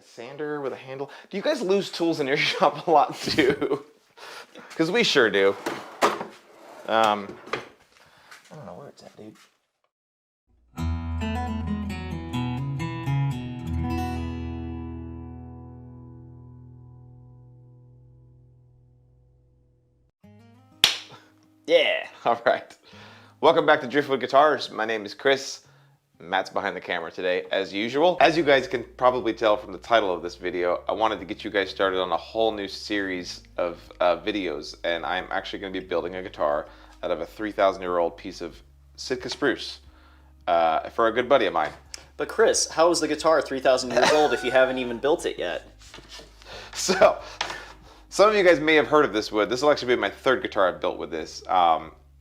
a sander with a handle. Do you guys lose tools in your shop a lot too? Because we sure do. I don't know where it's at, dude. Yeah. All right. Welcome back to Driftwood Guitars. My name is Chris. Matt's behind the camera today, as usual. As you guys can probably tell from the title of this video, I wanted to get you guys started on a whole new series of videos, and I'm actually going to be building a guitar out of a 3,000-year-old piece of Sitka spruce for a good buddy of mine. But Chris, how is the guitar 3,000 years old if you haven't even built it yet? So, some of you guys may have heard of this wood. This will actually be my third guitar I've built with this.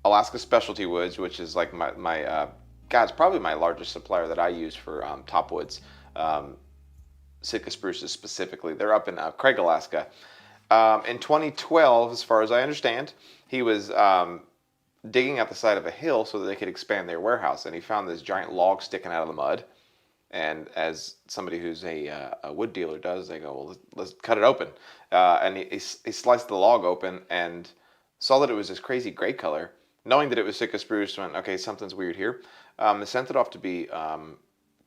Alaska Specialty Woods, which is like it's probably my largest supplier that I use for top woods, Sitka spruces specifically. They're up in Craig, Alaska. In 2012, as far as I understand, he was digging out the side of a hill so that they could expand their warehouse, and he found this giant log sticking out of the mud. And as somebody who's a wood dealer does, they go, well, let's cut it open. And he sliced the log open and saw that it was this crazy gray color. Knowing that it was Sitka spruce, went, okay, something's weird here. They sent it off to be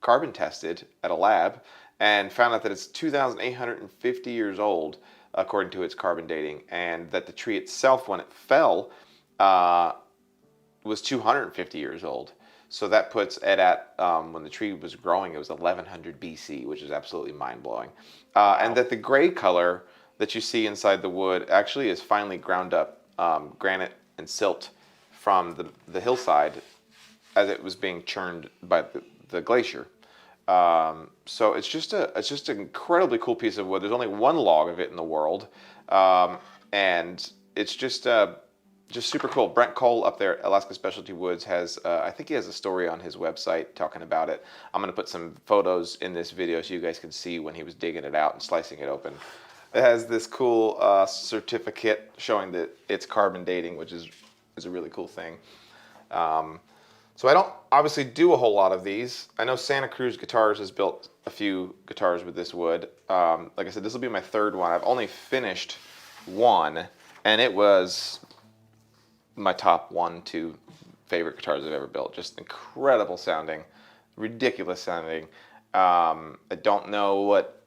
carbon tested at a lab and found out that it's 2,850 years old, according to its carbon dating, and that the tree itself, when it fell, was 250 years old. So that puts it at, when the tree was growing, it was 1100 BC, which is absolutely mind-blowing. Wow. And that the gray color that you see inside the wood actually is finely ground up granite and silt from the hillside as it was being churned by the glacier. So it's just an incredibly cool piece of wood. There's only one log of it in the world, and it's just super cool. Brent Cole up there at Alaska Specialty Woods has, I think he has a story on his website talking about it. I'm going to put some photos in this video so you guys can see when he was digging it out and slicing it open. It has this cool certificate showing that it's carbon dating, which is a really cool thing. So I don't obviously do a whole lot of these. I know Santa Cruz Guitars has built a few guitars with this wood. Like I said, this will be my third one. I've only finished one, and it was my top 1-2 favorite guitars I've ever built. Just incredible sounding, ridiculous sounding. I don't know what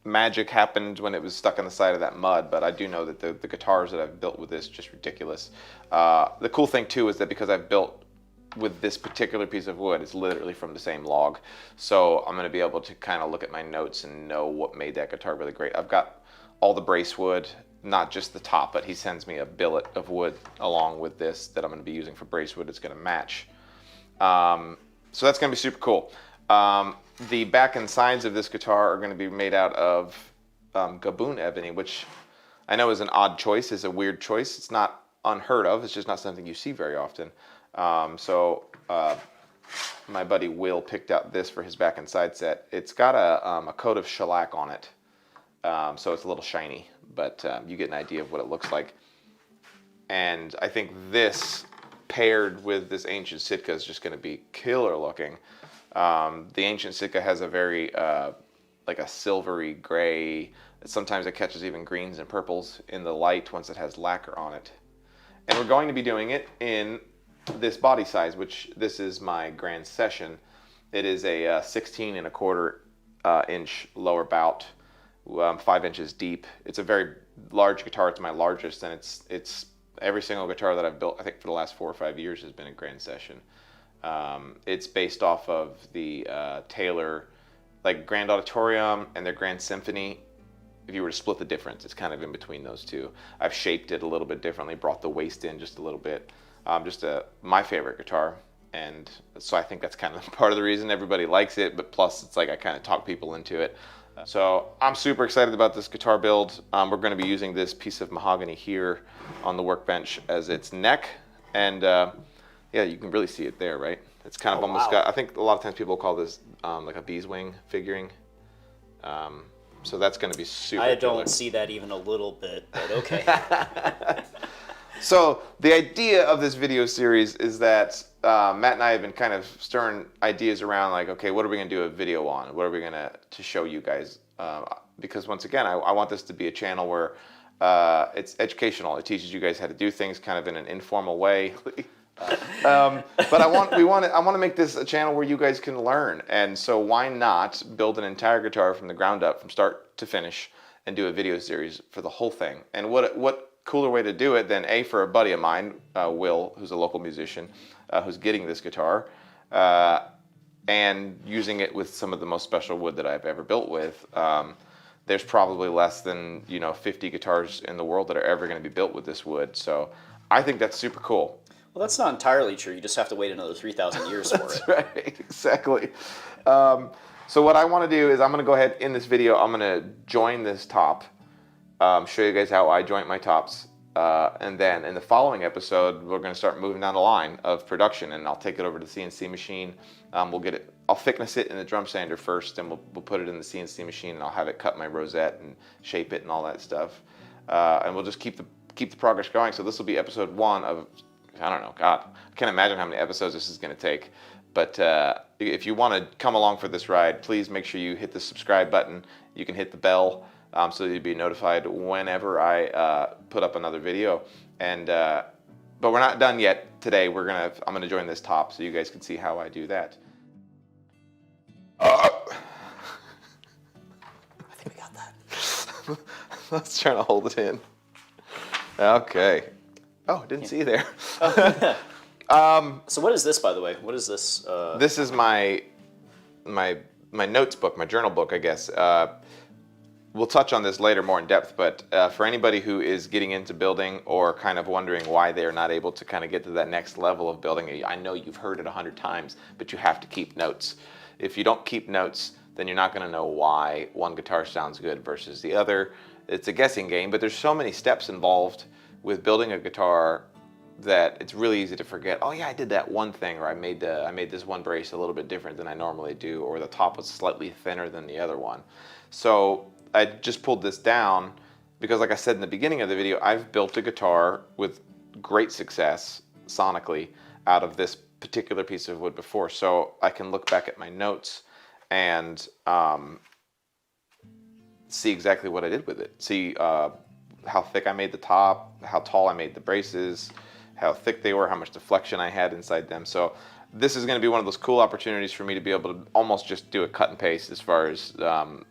magic happened when it was stuck on the side of that mud, but I do know that the guitars that I've built with this are just ridiculous. The cool thing too is that because I've built with this particular piece of wood, it's literally from the same log. So I'm going to be able to kind of look at my notes and know what made that guitar really great. I've got all the brace wood, not just the top, but he sends me a billet of wood along with this that I'm going to be using for brace wood. It's going to match. So that's going to be super cool. The back and sides of this guitar are going to be made out of Gaboon ebony, which I know is an odd choice, is a weird choice. It's not unheard of. It's just not something you see very often. So my buddy Will picked out this for his back and side set. It's got a coat of shellac on it, so it's a little shiny, but you get an idea of what it looks like. And I think this paired with this ancient Sitka is just going to be killer looking. The ancient Sitka has a very like a silvery gray. Sometimes it catches even greens and purples in the light once it has lacquer on it. And we're going to be doing it in this body size, which this is my Grand Session. It is a 16 1/4 inch lower bout, 5 inches deep. It's a very large guitar. It's my largest, and it's every single guitar that I've built, I think for the last 4 or 5 years, has been a Grand Session. It's based off of the Taylor, like Grand Auditorium and their Grand Symphony. If you were to split the difference, it's kind of in between those two. I've shaped it a little bit differently, brought the waist in just a little bit. My favorite guitar, and so I think that's kind of part of the reason everybody likes it, but plus it's like I kind of talk people into it. So I'm super excited about this guitar build. We're going to be using this piece of mahogany here on the workbench as its neck, and yeah, you can really see it there, right? It's kind of almost got, I think a lot of times people call this like a bee's wing figuring. So that's going to be super I don't killer. see that even a little bit, but okay. So the idea of this video series is that Matt and I have been kind of stirring ideas around, like, okay, what are we going to do a video on? What are we going to show you guys because once again, I want this to be a channel where it's educational. It teaches you guys how to do things kind of in an informal way. But I want to make this a channel where you guys can learn. And so why not build an entire guitar from the ground up, from start to finish, and do a video series for the whole thing? And what cooler way to do it than for a buddy of mine, Will, who's a local musician, who's getting this guitar, and using it with some of the most special wood that I've ever built with. There's probably less than 50 guitars in the world that are ever going to be built with this wood. So I think that's super cool. Well, that's not entirely true. You just have to wait another 3,000 years for it. That's right, exactly. So what I want to do is I'm going to go ahead in this video, I'm going to join this top, show you guys how I joint my tops, and then in the following episode, we're going to start moving down the line of production, and I'll take it over to the CNC machine. I'll thickness it in the drum sander first, and we'll put it in the CNC machine, and I'll have it cut my rosette and shape it and all that stuff. And we'll just keep the progress going. So this will be episode 1 of, I don't know, God, I can't imagine how many episodes this is going to take. But if you want to come along for this ride, please make sure you hit the subscribe button. You can hit the bell so that you'll be notified whenever I put up another video. And but we're not done yet today. I'm gonna join this top so you guys can see how I do that. I think we got that. Let's try to hold it in. Okay. Oh, didn't see you there. So what is this, by the way? What is this? This is my notes book, my journal book, I guess. We'll touch on this later more in depth, but for anybody who is getting into building or kind of wondering why they're not able to kind of get to that next level of building, I know you've heard it 100 times, but you have to keep notes. If you don't keep notes, then you're not going to know why one guitar sounds good versus the other. It's a guessing game, but there's so many steps involved with building a guitar that it's really easy to forget, oh yeah, I did that one thing, or I made this one brace a little bit different than I normally do, or the top was slightly thinner than the other one. So I just pulled this down because, like I said in the beginning of the video, I've built a guitar with great success sonically out of this particular piece of wood before, so I can look back at my notes and see exactly what I did with it. See how thick I made the top, how tall I made the braces, how thick they were, how much deflection I had inside them. So this is going to be one of those cool opportunities for me to be able to almost just do a cut and paste as far as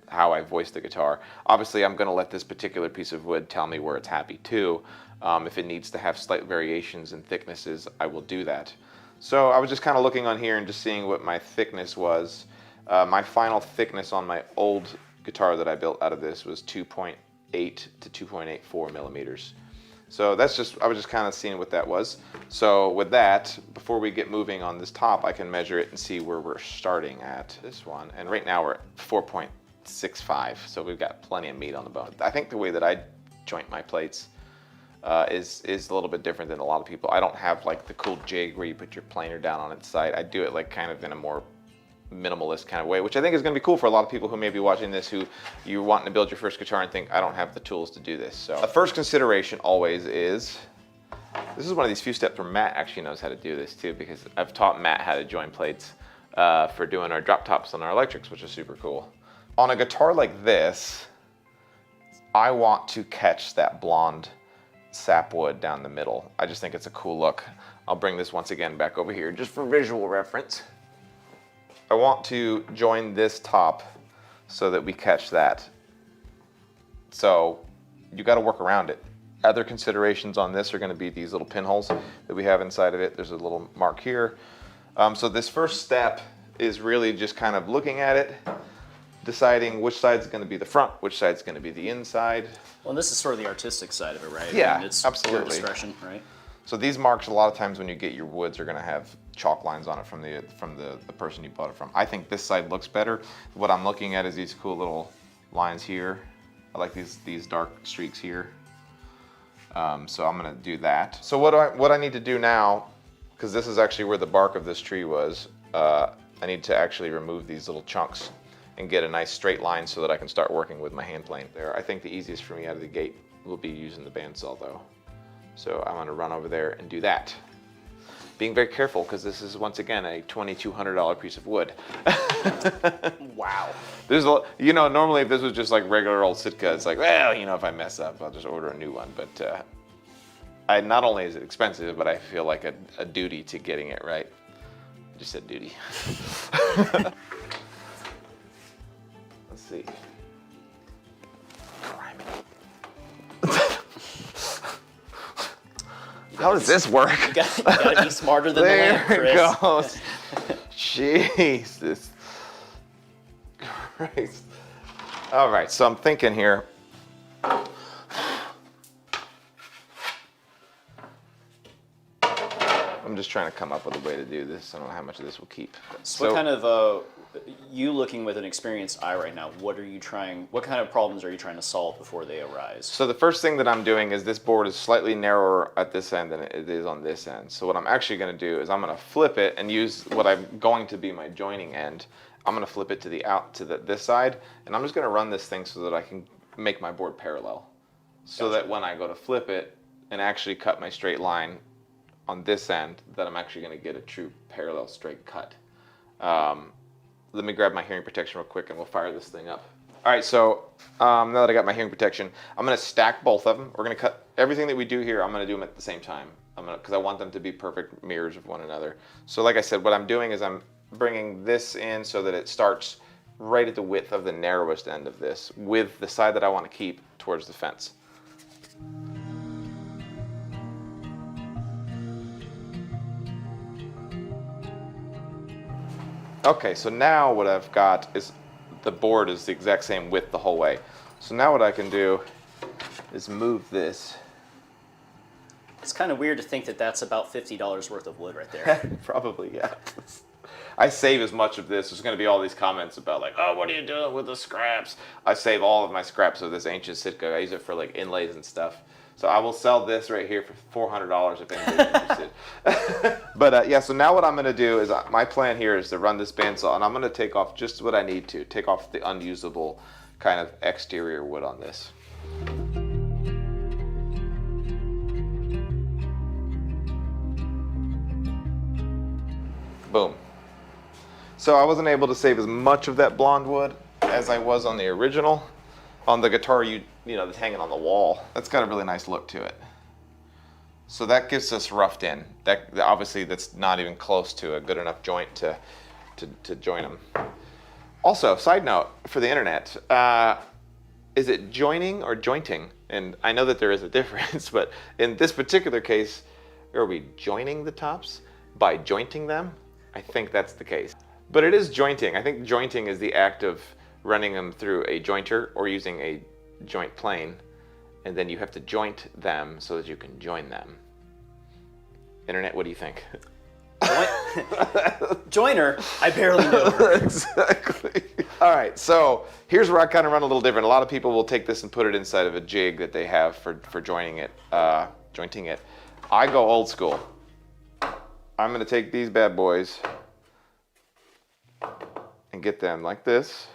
how I voice the guitar. Obviously, I'm going to let this particular piece of wood tell me where it's happy too. If it needs to have slight variations in thicknesses, I will do that. So I was just kind of looking on here and just seeing what my thickness was. My final thickness on my old guitar that I built out of this was 2.8 to 2.84 millimeters. So I was just kind of seeing what that was. So with that, before we get moving on this top, I can measure it and see where we're starting at this one. And right now we're at 4.65, so we've got plenty of meat on the bone. I think the way that I joint my plates is a little bit different than a lot of people. I don't have like the cool jig where you put your planer down on its side. I do it like kind of in a more minimalist kind of way, which I think is going to be cool for a lot of people who may be watching this, who you're wanting to build your first guitar and think, I don't have the tools to do this. So the first consideration always is, this is one of these few steps where Matt actually knows how to do this too, because I've taught Matt how to join plates for doing our drop tops on our electrics, which is super cool. On a guitar like this, I want to catch that blonde sapwood down the middle. I just think it's a cool look. I'll bring this once again back over here just for visual reference. I want to join this top so that we catch that. So you got to work around it. Other considerations on this are going to be these little pinholes that we have inside of it. There's a little mark here. So this first step is really just kind of looking at it, deciding which side's going to be the front, which side's going to be the inside. Well, and this is sort of the artistic side of it, right? Yeah, I mean, it's absolutely. Your discretion, right? So these marks, a lot of times when you get your woods, are going to have chalk lines on it from the person you bought it from. I think this side looks better. What I'm looking at is these cool little lines here. I like these dark streaks here. So I'm going to do that. So what I need to do now, because this is actually where the bark of this tree was, I need to actually remove these little chunks and get a nice straight line so that I can start working with my hand plane there. I think the easiest for me out of the gate will be using the bandsaw though. So I'm going to run over there and do that. being very careful because this is once again a $2,200 piece of wood. Wow. There's a, you know, normally if this was just like regular old Sitka, it's like, well, you know, if I mess up, I'll just order a new one. But not only is it expensive, but I feel like a duty to getting it right. I just said duty. Let's see. How does this work? You gotta be smarter than the lamp, Chris. There it goes. Jesus Christ. All right, so I'm thinking here. I'm just trying to come up with a way to do this. I don't know how much of this will keep. So what kind of, you looking with an experienced eye right now, what kind of problems are you trying to solve before they arise? So the first thing that I'm doing is this board is slightly narrower at this end than it is on this end. So what I'm actually going to do is I'm going to flip it and use what I'm going to be my joining end. I'm going to flip it to this side, and I'm just going to run this thing so that I can make my board parallel. So that when I go to flip it and actually cut my straight line on this end, that I'm actually going to get a true parallel straight cut. Let me grab my hearing protection real quick and we'll fire this thing up. All right, so now that I got my hearing protection, I'm going to stack both of them. We're going to cut everything that we do here. I'm going to do them at the same time because I want them to be perfect mirrors of one another. So like I said, what I'm doing is I'm bringing this in so that it starts right at the width of the narrowest end of this with the side that I want to keep towards the fence. Okay, so now what I've got is the board is the exact same width the whole way. So now what I can do is move this. It's kind of weird to think that that's about $50 worth of wood right there. Probably, yeah. I save as much of this. There's going to be all these comments about like, oh, what are you doing with the scraps? I save all of my scraps of this ancient Sitka. I use it for like inlays and stuff. So I will sell this right here for $400 if anybody's interested. But yeah, so now what I'm going to do is my plan here is to run this bandsaw, and I'm going to take off just what I need to. Take off the unusable kind of exterior wood on this. Boom. So I wasn't able to save as much of that blonde wood as I was on the original. On the guitar, you know, that's hanging on the wall. That's got a really nice look to it. So that gives us roughed in. That obviously that's not even close to a good enough joint to join them. Also, side note for the internet, is it joining or jointing? And I know that there is a difference, but in this particular case, are we joining the tops by jointing them? I think that's the case. But it is jointing. I think jointing is the act of running them through a jointer or using a joint plane, and then you have to joint them so that you can join them. Internet, what do you think? Joiner, I barely know her. Exactly. All right, so here's where I kind of run a little different. A lot of people will take this and put it inside of a jig that they have for jointing it. I go old school. I'm going to take these bad boys and get them like this.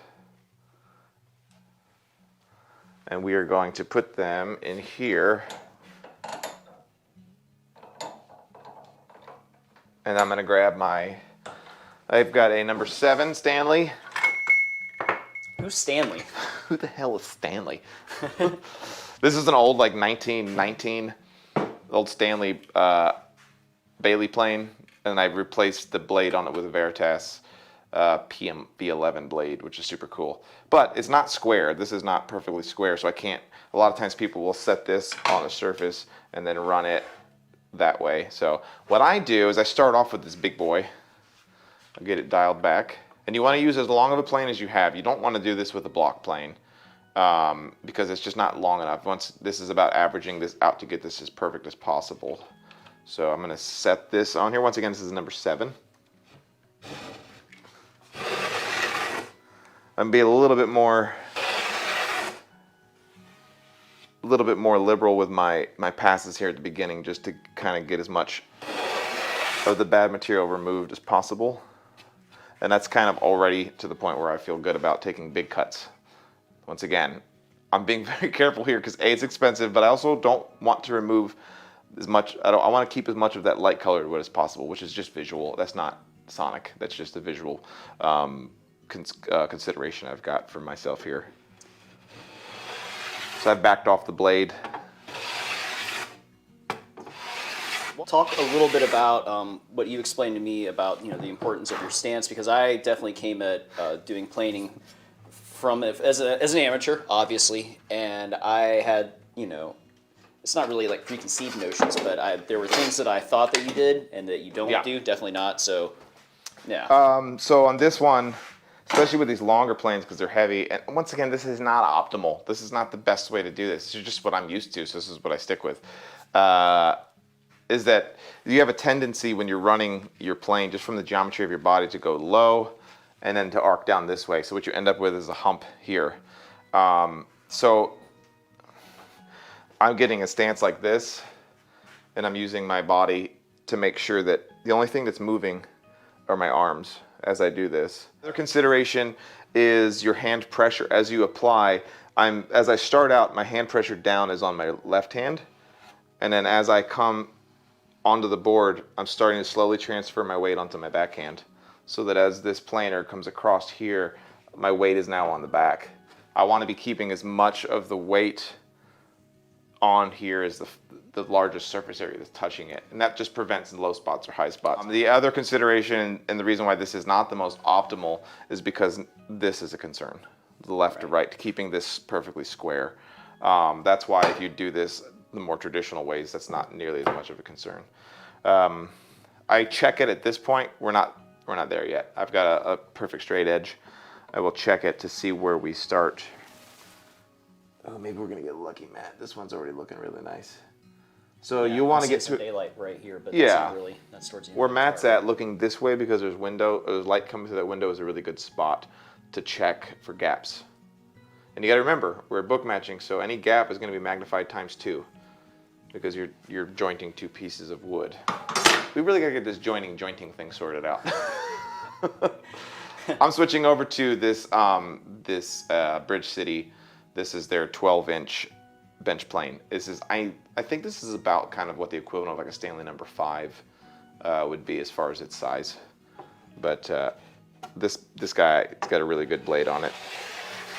And we are going to put them in here. And I'm going to grab I've got a number 7 Stanley. Who's Stanley? Who the hell is Stanley? This is an old, like 1919, old Stanley Bailey plane. And I've replaced the blade on it with a Veritas PM V11 blade, which is super cool. But it's not square. This is not perfectly square, so I can't. A lot of times people will set this on a surface and then run it that way. So what I do is I start off with this big boy. I'll get it dialed back. And you want to use as long of a plane as you have. You don't want to do this with a block plane because it's just not long enough. This is about averaging this out to get this as perfect as possible. So I'm going to set this on here. Once again, this is number 7. I'm being a little bit more liberal with my passes here at the beginning, just to kind of get as much of the bad material removed as possible. And that's kind of already to the point where I feel good about taking big cuts. Once again, I'm being very careful here because A, it's expensive, but I also don't want to remove as much. I want to keep as much of that light colored wood as possible, which is just visual. That's not sonic. That's just a visual consideration I've got for myself here. So I've backed off the blade. We'll talk a little bit about what you explained to me about the importance of your stance, because I definitely came at doing planing from as an amateur, obviously, and I had it's not really like preconceived notions, but there were things that I thought that you did and that you don't do. Definitely not. So yeah. So on this one, especially with these longer planes because they're heavy, and once again, this is not optimal. This is not the best way to do this. This is just what I'm used to, so this is what I stick with. Is that you have a tendency when you're running your plane, just from the geometry of your body, to go low and then to arc down this way. So what you end up with is a hump here. So I'm getting a stance like this, and I'm using my body to make sure that the only thing that's moving are my arms as I do this. Another consideration is your hand pressure as you apply. As I start out, my hand pressure down is on my left hand, and then as I come onto the board, I'm starting to slowly transfer my weight onto my backhand, so that as this planer comes across here, my weight is now on the back. I want to be keeping as much of the weight on here as the largest surface area that's touching it, and that just prevents low spots or high spots. The other consideration, and the reason why this is not the most optimal, is because this is a concern, the left to right, keeping this perfectly square. That's why if you do this the more traditional ways, that's not nearly as much of a concern. I check it at this point. We're not there yet. I've got a perfect straight edge. I will check it to see where we start. Oh, maybe we're gonna get lucky, Matt. This one's already looking really nice. So you want to get some to daylight right here, but that's not really, that's towards the end where of the Matt's car. at, looking this way, because there's light coming through that window, is a really good spot to check for gaps. And you got to remember, we're book matching, so any gap is going to be magnified ×2, because you're jointing two pieces of wood. We really got to get this jointing thing sorted out. I'm switching over to this Bridge City. This is their 12-inch bench plane. I think this is about kind of what the equivalent of like a Stanley No. 5 would be as far as its size. But this guy, it's got a really good blade on it,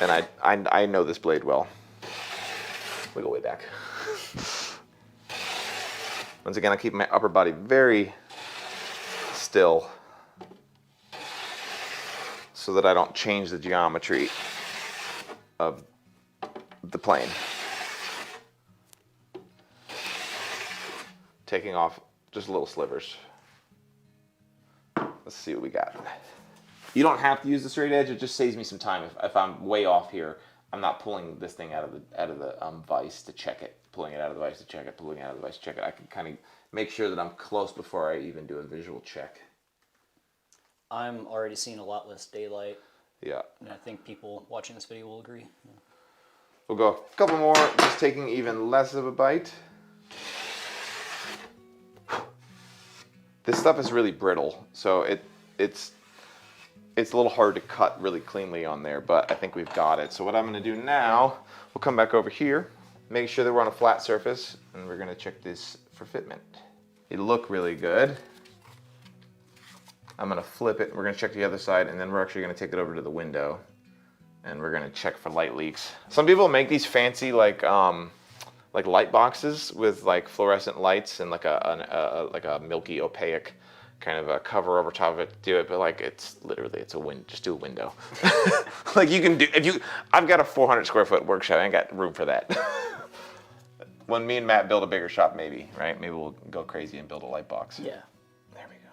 and I know this blade well. We go way back. Once again, I keep my upper body very still so that I don't change the geometry of the plane. Taking off just little slivers. Let's see what we got. You don't have to use the straight edge. It just saves me some time. If I'm way off here, I'm not pulling this thing out of the vise to check it, pulling it out of the vise to check it, pulling it out of the vise to check it. I can kind of make sure that I'm close before I even do a visual check. I'm already seeing a lot less daylight. Yeah. And I think people watching this video will agree. Yeah. We'll go a couple more, just taking even less of a bite. This stuff is really brittle, so it's a little hard to cut really cleanly on there, but I think we've got it. So what I'm going to do now, we'll come back over here, make sure that we're on a flat surface, and we're going to check this for fitment. It look really good. I'm going to flip it, we're going to check the other side, and then we're actually going to take it over to the window, and we're going to check for light leaks. Some people make these fancy like light boxes with like fluorescent lights and like a milky opaque kind of a cover over top of it to do it, but like it's just do a window. Like you can do, I've got a 400 square foot workshop, I ain't got room for that. When me and Matt build a bigger shop, maybe, right? Maybe we'll go crazy and build a light box. Yeah. There we go.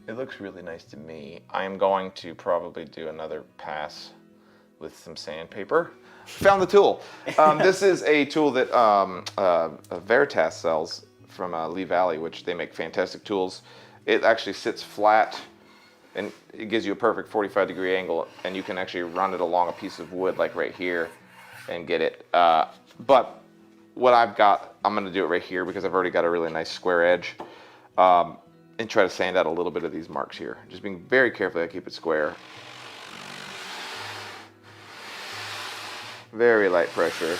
It looks really nice to me. I am going to probably do another pass with some sandpaper. Found the tool. This is a tool that Veritas sells from Lee Valley, which they make fantastic tools. It actually sits flat and it gives you a perfect 45-degree angle, and you can actually run it along a piece of wood like right here and get it. But what I've got, I'm going to do it right here because I've already got a really nice square edge, and try to sand out a little bit of these marks here. Just being very careful to keep it square. Very light pressure.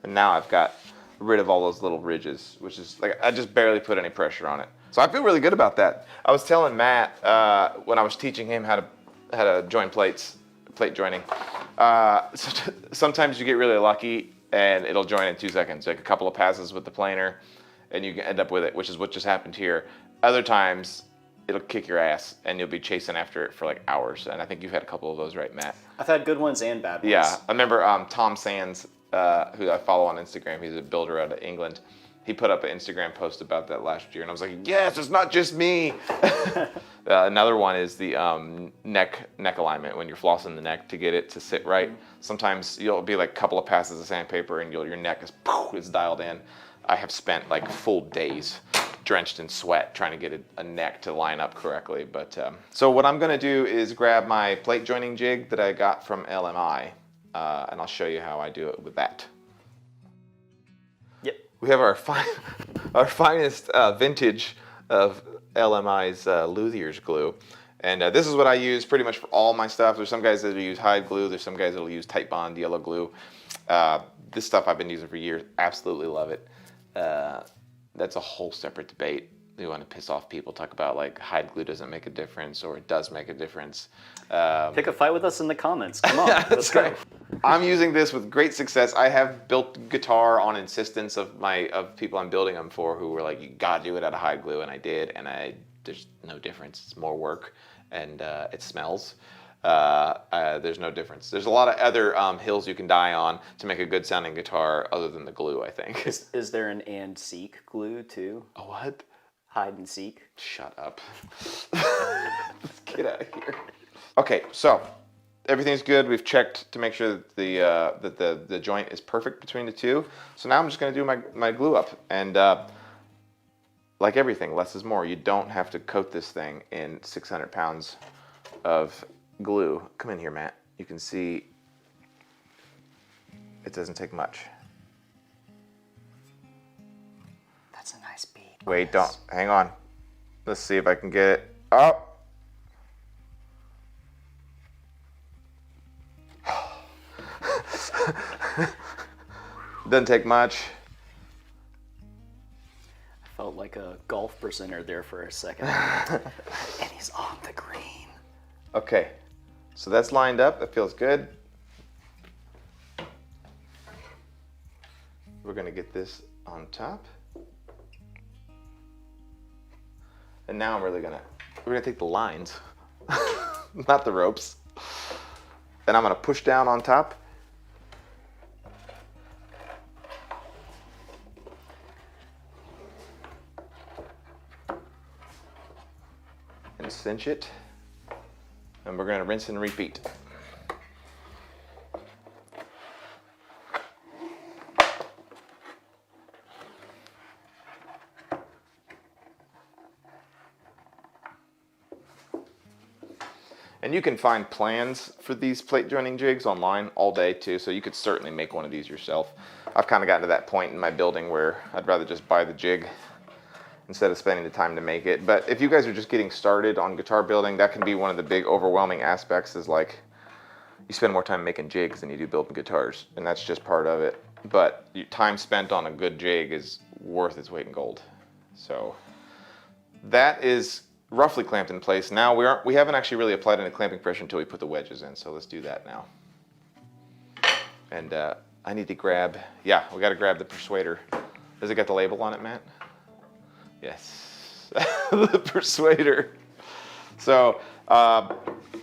And now I've got rid of all those little ridges, which is like, I just barely put any pressure on it. So I feel really good about that. I was telling Matt when I was teaching him how to join plates, plate joining, sometimes you get really lucky and it'll join in 2 seconds, like a couple of passes with the planer and you end up with it, which is what just happened here. Other times it'll kick your ass and you'll be chasing after it for like hours. And I think you've had a couple of those, right, Matt? I've had good ones and bad ones. Yeah, I remember Tom Sands, who I follow on Instagram. He's a builder out of England. He put up an Instagram post about that last year, and I was like, yes, it's not just me. Another one is the neck alignment. When you're flossing the neck to get it to sit right, sometimes you'll be like a couple of passes of sandpaper and your neck is dialed in. I have spent like full days drenched in sweat trying to get a neck to line up correctly. But so what I'm going to do is grab my plate joining jig that I got from LMI, and I'll show you how I do it with that. Yep. We have our finest vintage of LMI's Luthier's glue. And this is what I use pretty much for all my stuff. There's some guys that use Hide glue. There's some guys that will use Tight Bond yellow glue. This stuff I've been using for years. Absolutely love it. That's a whole separate debate. You want to piss off people, talk about like Hide glue doesn't make a difference or it does make a difference. Pick a fight with us in the comments. Come on, that's right. I'm using this with great success. I have built guitar on insistence of people I'm building them for who were like, you gotta do it out of Hide glue, and I did, and there's no difference. It's more work, and it smells. There's no difference. There's a lot of other hills you can die on to make a good sounding guitar other than the glue, I think. Is there an and seek glue too? A what? Hide and seek. Shut up. Let's get out of here. Okay, so everything's good. We've checked to make sure that the joint is perfect between the two. So now I'm just going to do my glue up. And like everything, less is more. You don't have to coat this thing in 600 pounds of glue. Come in here, Matt. You can see it doesn't take much. That's a nice beat. Wait, don't. Hang on. Let's see if I can get it up. Doesn't take much. I felt like a golf presenter there for a second. And he's on the green. Okay, so that's lined up. That feels good. We're gonna get this on top. And now we're gonna take the lines, not the ropes. And I'm gonna push down on top. And cinch it. And we're gonna rinse and repeat. And you can find plans for these plate joining jigs online all day too, so you could certainly make one of these yourself. I've kind of gotten to that point in my building where I'd rather just buy the jig instead of spending the time to make it. But if you guys are just getting started on guitar building, that can be one of the big overwhelming aspects, is like you spend more time making jigs than you do building guitars, and that's just part of it. But your time spent on a good jig is worth its weight in gold. So that is roughly clamped in place. Now we haven't actually really applied any clamping pressure until we put the wedges in, so let's do that now. And I need to grab, yeah, we got to grab the persuader. Does it got the label on it, Matt? Yes, the persuader. So I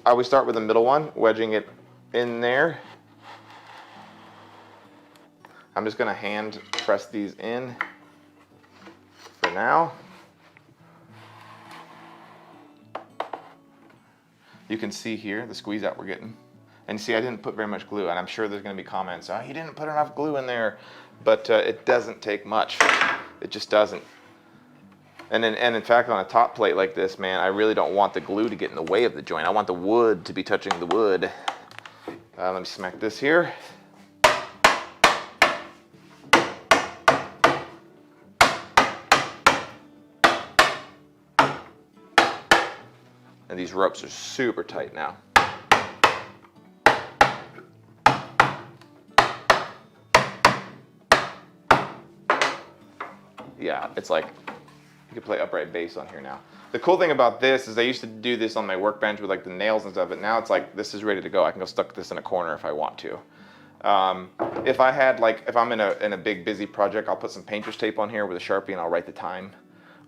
always start with the middle one, wedging it in there. I'm just going to hand press these in for now. You can see here the squeeze out we're getting. And see, I didn't put very much glue, and I'm sure there's going to be comments, oh, you didn't put enough glue in there. But it doesn't take much. It just doesn't. And in fact, on a top plate like this, man, I really don't want the glue to get in the way of the joint. I want the wood to be touching the wood. Let me smack this here. And these ropes are super tight now. yeah, it's like you can play upright bass on here now. The cool thing about this is I used to do this on my workbench with like the nails and stuff, but now it's like this is ready to go. I can go stuck this in a corner if I want to. If I had like, if I'm in a big busy project, I'll put some painter's tape on here with a Sharpie and I'll write the time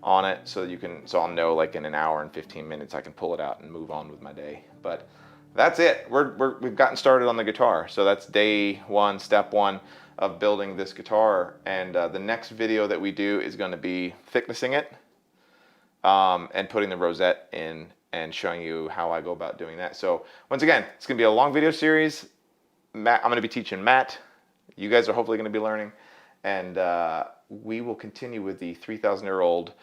on it so you can, so I'll know like in an hour and 15 minutes I can pull it out and move on with my day. But that's it. We've gotten started on the guitar. So that's day one, step one of building this guitar. And the next video that we do is going to be thicknessing it and putting the rosette in and showing you how I go about doing that. So once again, it's going to be a long video series. Matt, I'm going to be teaching Matt. You guys are hopefully going to be learning. And we will continue with the 3,000-year-old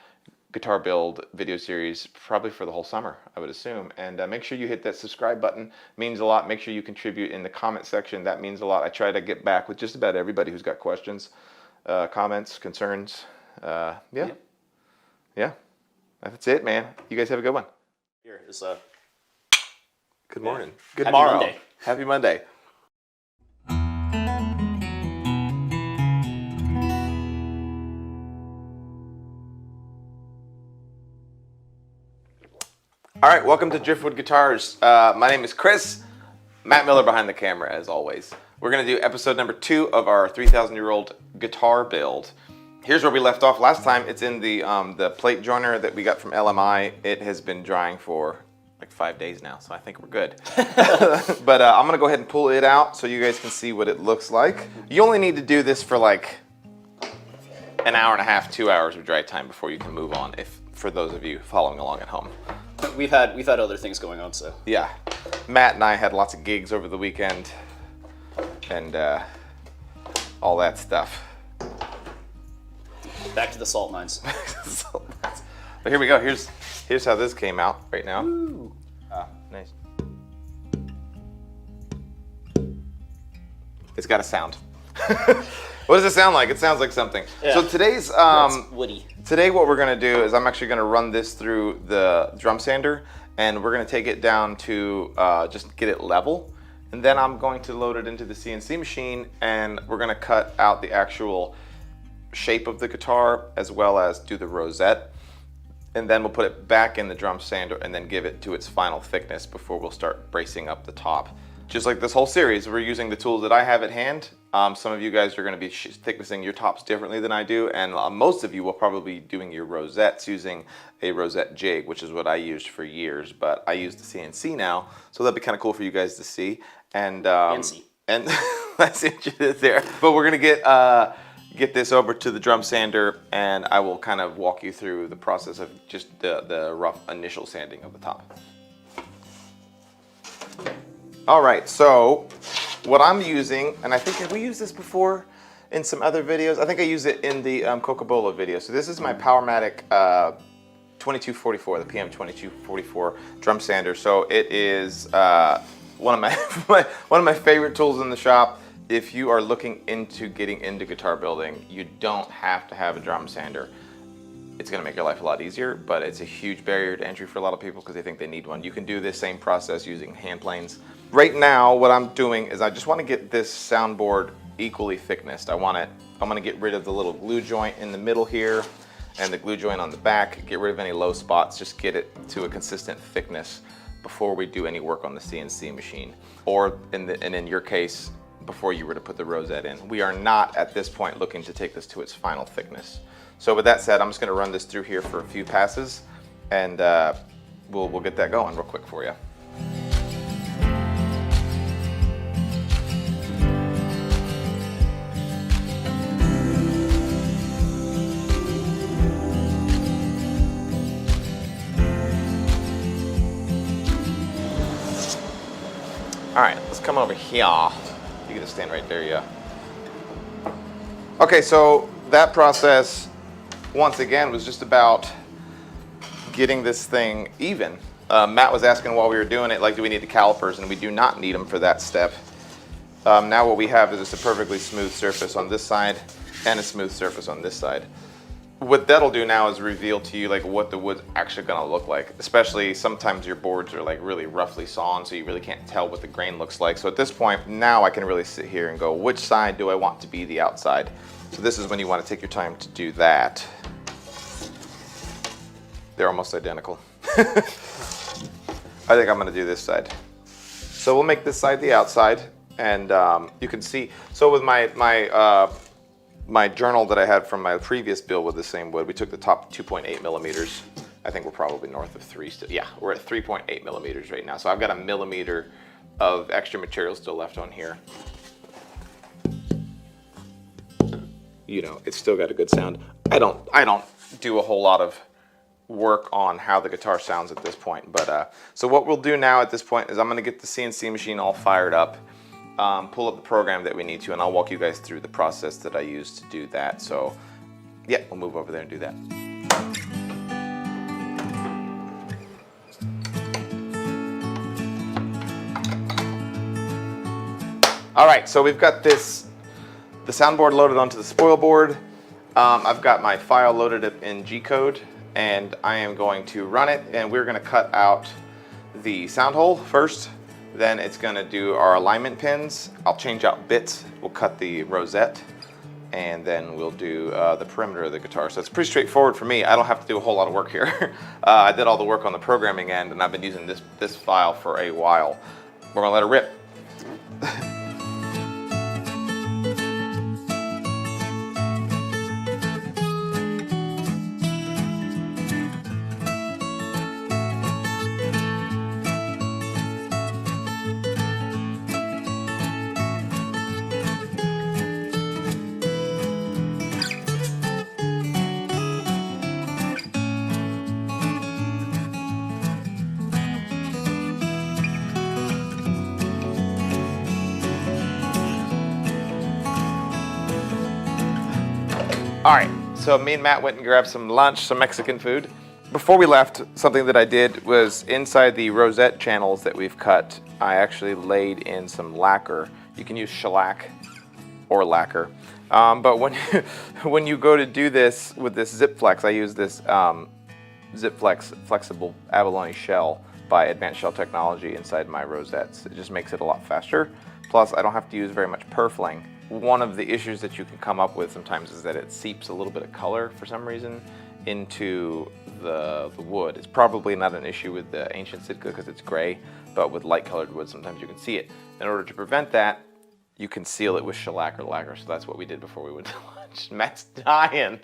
guitar build video series probably for the whole summer, I would assume. And make sure you hit that subscribe button. It means a lot. Make sure you contribute in the comment section. That means a lot. I try to get back with just about everybody who's got questions, comments, concerns. Yeah. That's it, man. You guys have a good one. Here is Good morning. Good Happy morrow. Monday. Happy Monday. All right, welcome to Driftwood Guitars. My name is Chris. Matt Miller behind the camera, as always. We're going to do episode number 2 of our 3,000-year-old guitar build. Here's where we left off last time. It's in the plate joiner that we got from LMI. It has been drying for like 5 days now, so I think we're good. But I'm going to go ahead and pull it out so you guys can see what it looks like. You only need to do this for like an hour and a half, 2 hours of dry time before you can move on, if for those of you following along at home. we've had other things going on, so. Yeah, Matt and I had lots of gigs over the weekend and all that stuff. Back to the salt mines. But here we go. Here's how this came out right now. Ooh. Nice. It's got a sound. What does it sound like? It sounds like something. Yeah. So today's It's woody. today what we're gonna do is I'm actually gonna run this through the drum sander and we're gonna take it down to just get it level. And then I'm going to load it into the CNC machine and we're gonna cut out the actual shape of the guitar as well as do the rosette. And then we'll put it back in the drum sander and then give it to its final thickness before we'll start bracing up the top. Just like this whole series, we're using the tools that I have at hand. Some of you guys are going to be thicknessing your tops differently than I do, and most of you will probably be doing your rosettes using a rosette jig, which is what I used for years, but I use the CNC now, so that'd be kind of cool for you guys to see. And that's what you did there. But we're going to get this over to the drum sander, and I will kind of walk you through the process of just the rough initial sanding of the top. All right, so what I'm using, and I think, have we used this before in some other videos? I think I used it in the Coca-Cola video. So this is my Powermatic 2244, the PM2244 drum sander. So it is one of my favorite tools in the shop. If you are looking into getting into guitar building, you don't have to have a drum sander. It's gonna make your life a lot easier, but it's a huge barrier to entry for a lot of people because they think they need one. You can do this same process using hand planes. Right now, what I'm doing is I just want to get this soundboard equally thicknessed. I'm gonna get rid of the little glue joint in the middle here and the glue joint on the back, get rid of any low spots, just get it to a consistent thickness before we do any work on the CNC machine. Or in your case, before you were to put the rosette in. We are not at this point looking to take this to its final thickness. So with that said, I'm just gonna run this through here for a few passes and we'll get that going real quick for you. All right, let's come over here. You get to stand right there, yeah. Okay, so that process, once again, was just about getting this thing even. Matt was asking while we were doing it, like, do we need the calipers? And we do not need them for that step. Now what we have is just a perfectly smooth surface on this side and a smooth surface on this side. What that'll do now is reveal to you like what the wood's actually gonna look like. Especially sometimes your boards are like really roughly sawn, so you really can't tell what the grain looks like. So at this point, now I can really sit here and go, which side do I want to be the outside? So this is when you want to take your time to do that. They're almost identical. I think I'm gonna do this side. So we'll make this side the outside, and you can see, so with my journal that I had from my previous build with the same wood, we took the top 2.8 millimeters. I think we're probably north of 3 still. Yeah, we're at 3.8 millimeters right now. So I've got a millimeter of extra material still left on here. You know, it's still got a good sound. I don't do a whole lot of work on how the guitar sounds at this point, but so what we'll do now at this point is I'm going to get the CNC machine all fired up, pull up the program that we need to, and I'll walk you guys through the process that I use to do that. So yeah, we'll move over there and do that. All right, so we've got the soundboard loaded onto the spoil board. I've got my file loaded up in G-code, and I am going to run it, and we're going to cut out the sound hole first. Then it's going to do our alignment pins. I'll change out bits. We'll cut the rosette, and then we'll do the perimeter of the guitar. So it's pretty straightforward for me. I don't have to do a whole lot of work here. I did all the work on the programming end, and I've been using this file for a while. We're going to let it rip. All right, so me and Matt went and grabbed some lunch, some Mexican food. Before we left, something that I did was inside the rosette channels that we've cut, I actually laid in some lacquer. You can use shellac or lacquer. But when you go to do this with this Zip Flex, I use this Zip Flex flexible abalone shell by Advanced Shell Technology inside my rosettes. It just makes it a lot faster. Plus, I don't have to use very much purfling. One of the issues that you can come up with sometimes is that it seeps a little bit of color for some reason into the wood. It's probably not an issue with the ancient Sitka because it's gray, but with light colored wood sometimes you can see it. In order to prevent that, you can seal it with shellac or lacquer, so that's what we did before we went to lunch. Matt's dying.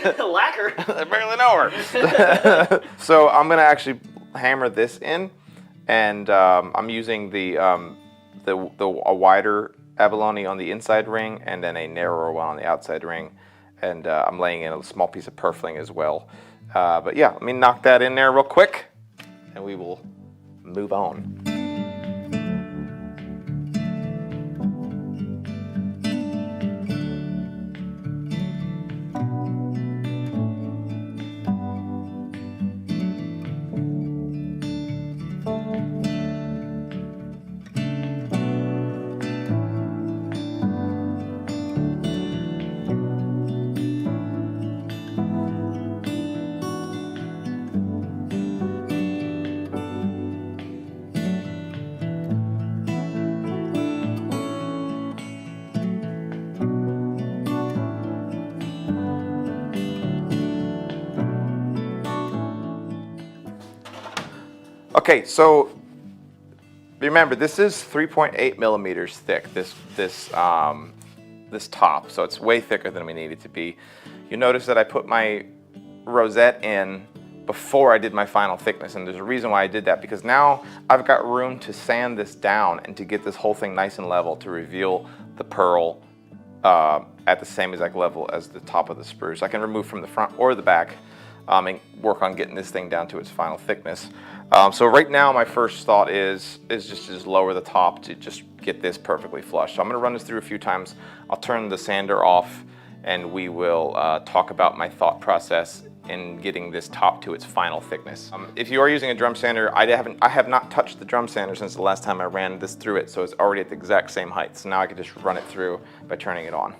Lacquer? I barely know her. So I'm gonna actually hammer this in, and I'm using a wider abalone on the inside ring and then a narrower one on the outside ring, and I'm laying in a small piece of purfling as well. But yeah, let me knock that in there real quick and we will move on. Okay, so remember this is 3.8 millimeters thick, this top, so it's way thicker than we need it to be. You notice that I put my rosette in before I did my final thickness, and there's a reason why I did that, because now I've got room to sand this down and to get this whole thing nice and level to reveal the pearl at the same exact level as the top of the spruce. I can remove from the front or the back and work on getting this thing down to its final thickness. So right now my first thought is just to lower the top to just get this perfectly flush. So I'm going to run this through a few times. I'll turn the sander off and we will talk about my thought process in getting this top to its final thickness. If you are using a drum sander, I have not touched the drum sander since the last time I ran this through it, so it's already at the exact same height. So now I can just run it through by turning it on.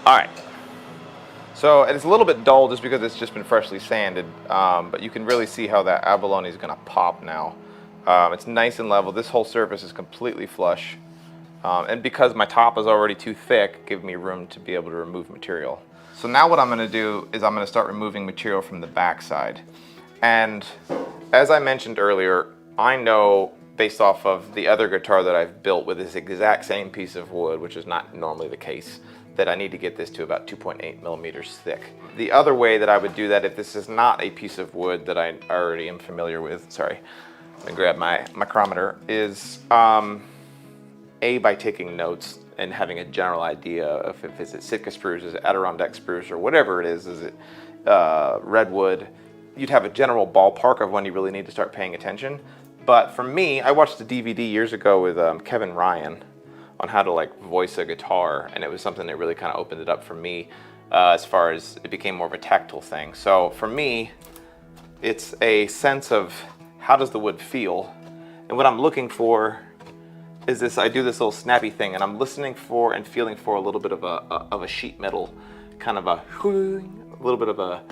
All right, So it's a little bit dull just because it's just been freshly sanded, but you can really see how that abalone is going to pop now. It's nice and level. This whole surface is completely flush. And because my top is already too thick, give me room to be able to remove material. So now what I'm going to do is I'm going to start removing material from the back side. And as I mentioned earlier, I know based off of the other guitar that I've built with this exact same piece of wood, which is not normally the case, that I need to get this to about 2.8 millimeters thick. The other way that I would do that if this is not a piece of wood that I already am familiar with, sorry, let me grab my micrometer, is by taking notes and having a general idea of if it's Sitka spruce, is it Adirondack spruce, or whatever it is it redwood. You'd have a general ballpark of when you really need to start paying attention. But for me, I watched a DVD years ago with Kevin Ryan on how to like voice a guitar, and it was something that really kind of opened it up for me as far as it became more of a tactile thing. So for me, it's a sense of how does the wood feel, and what I'm looking for is this. I do this little snappy thing, and I'm listening for and feeling for a little bit of a sheet metal, kind of a little bit of a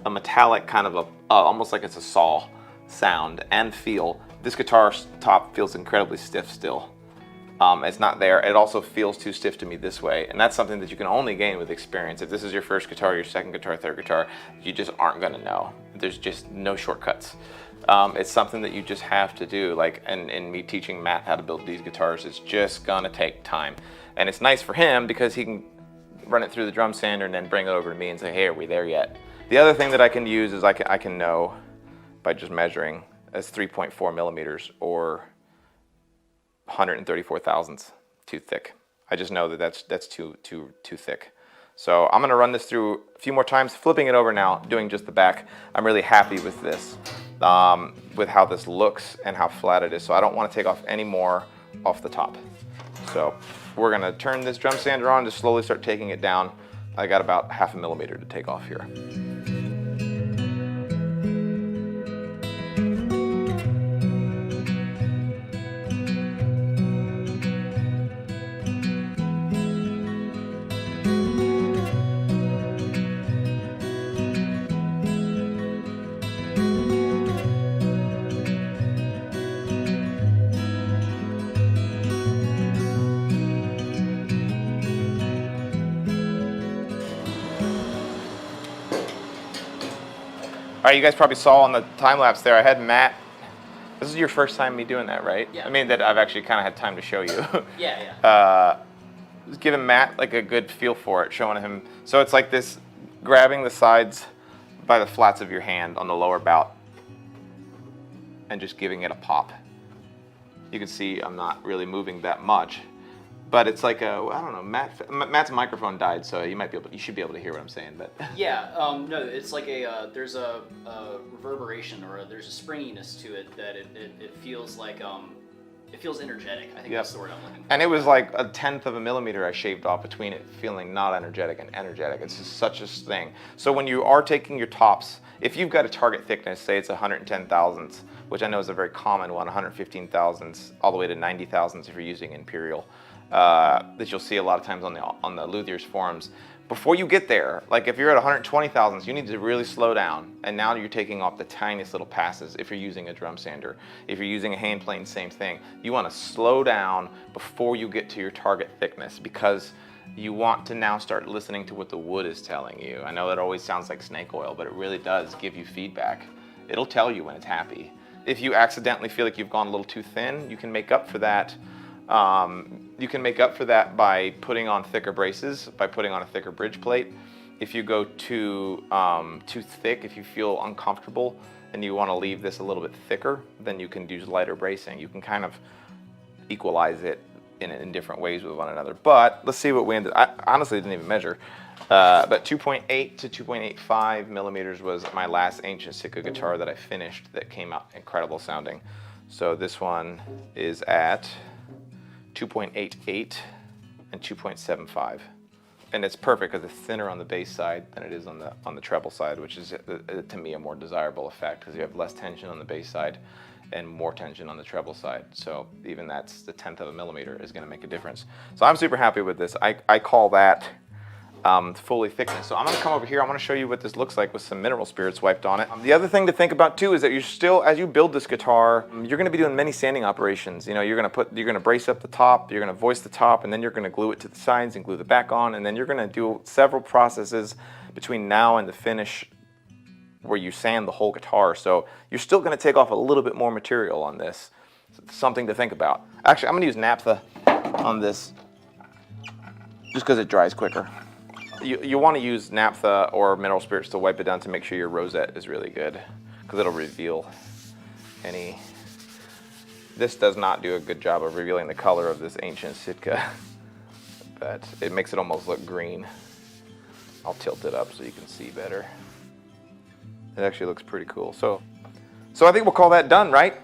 metallic kind of almost like it's a saw sound and feel. This guitar's top feels incredibly stiff still. It's not there. It also feels too stiff to me this way, and that's something that you can only gain with experience. If this is your first guitar, your second guitar, third guitar, you just aren't gonna know. There's just no shortcuts. It's something that you just have to do. Like, and me teaching Matt how to build these guitars, it's just gonna take time. And it's nice for him because he can run it through the drum sander and then bring it over to me and say, hey, are we there yet? The other thing that I can use is I can know by just measuring as 3.4 millimeters or 134 thousandths too thick. I just know that that's too thick. So I'm gonna run this through a few more times, flipping it over now, doing just the back. I'm really happy with this, with how this looks and how flat it is. So I don't want to take off any more off the top. So we're gonna turn this drum sander on, just slowly start taking it down. I got about 0.5 millimeter to take off here. All right, you guys probably saw on the time lapse there, I had Matt. This is your first time me doing that, right? Yeah. I mean, that I've actually kind of had time to show you. Yeah. Just giving Matt like a good feel for it, showing him. So it's like this, grabbing the sides by the flats of your hand on the lower bout and just giving it a pop. You can see I'm not really moving that much, but it's like I don't know, Matt's microphone died, so you should be able to hear what I'm saying, but. Yeah, no, it's like there's a reverberation or there's a springiness to it that it feels like, it feels energetic. I think that's the word I'm looking for. And it was like 1/10 of a millimeter I shaved off between it feeling not energetic and energetic. It's just such a thing. So when you are taking your tops, if you've got a target thickness, say it's 110 thousandths, which I know is a very common one, 115 thousandths, all the way to 90 thousandths if you're using Imperial, that you'll see a lot of times on the Luthier's forums. Before you get there, like if you're at 120 thousandths, you need to really slow down. And now you're taking off the tiniest little passes if you're using a drum sander. If you're using a hand plane, same thing. You want to slow down before you get to your target thickness, because you want to now start listening to what the wood is telling you. I know that always sounds like snake oil, but it really does give you feedback. It'll tell you when it's happy. If you accidentally feel like you've gone a little too thin, you can make up for that. By putting on thicker braces, by putting on a thicker bridge plate. If you go too thick, if you feel uncomfortable and you want to leave this a little bit thicker, then you can use lighter bracing. You can kind of equalize it in different ways with one another. But let's see what we ended. I honestly didn't even measure, but 2.8 to 2.85 millimeters was my last ancient Sitka guitar that I finished that came out incredible sounding. So this one is at 2.88 and 2.75, and it's perfect because it's thinner on the bass side than it is on the treble side, which is to me a more desirable effect because you have less tension on the bass side and more tension on the treble side. So even that's the 1/10 of a millimeter is going to make a difference. So I'm super happy with this. I call that fully thickened. So I'm gonna come over here, I'm gonna show you what this looks like with some mineral spirits wiped on it. The other thing to think about too is that you're still, as you build this guitar, you're gonna be doing many sanding operations. You know, you're gonna brace up the top, you're gonna voice the top, and then you're gonna glue it to the sides and glue the back on, and then you're gonna do several processes between now and the finish where you sand the whole guitar. So you're still gonna take off a little bit more material on this. Something to think about. Actually, I'm gonna use naphtha on this just because it dries quicker. You want to use naphtha or mineral spirits to wipe it down to make sure your rosette is really good, because it'll reveal any. This does not do a good job of revealing the color of this ancient Sitka, but it makes it almost look green. I'll tilt it up so you can see better. It actually looks pretty cool. So I think we'll call that done, right?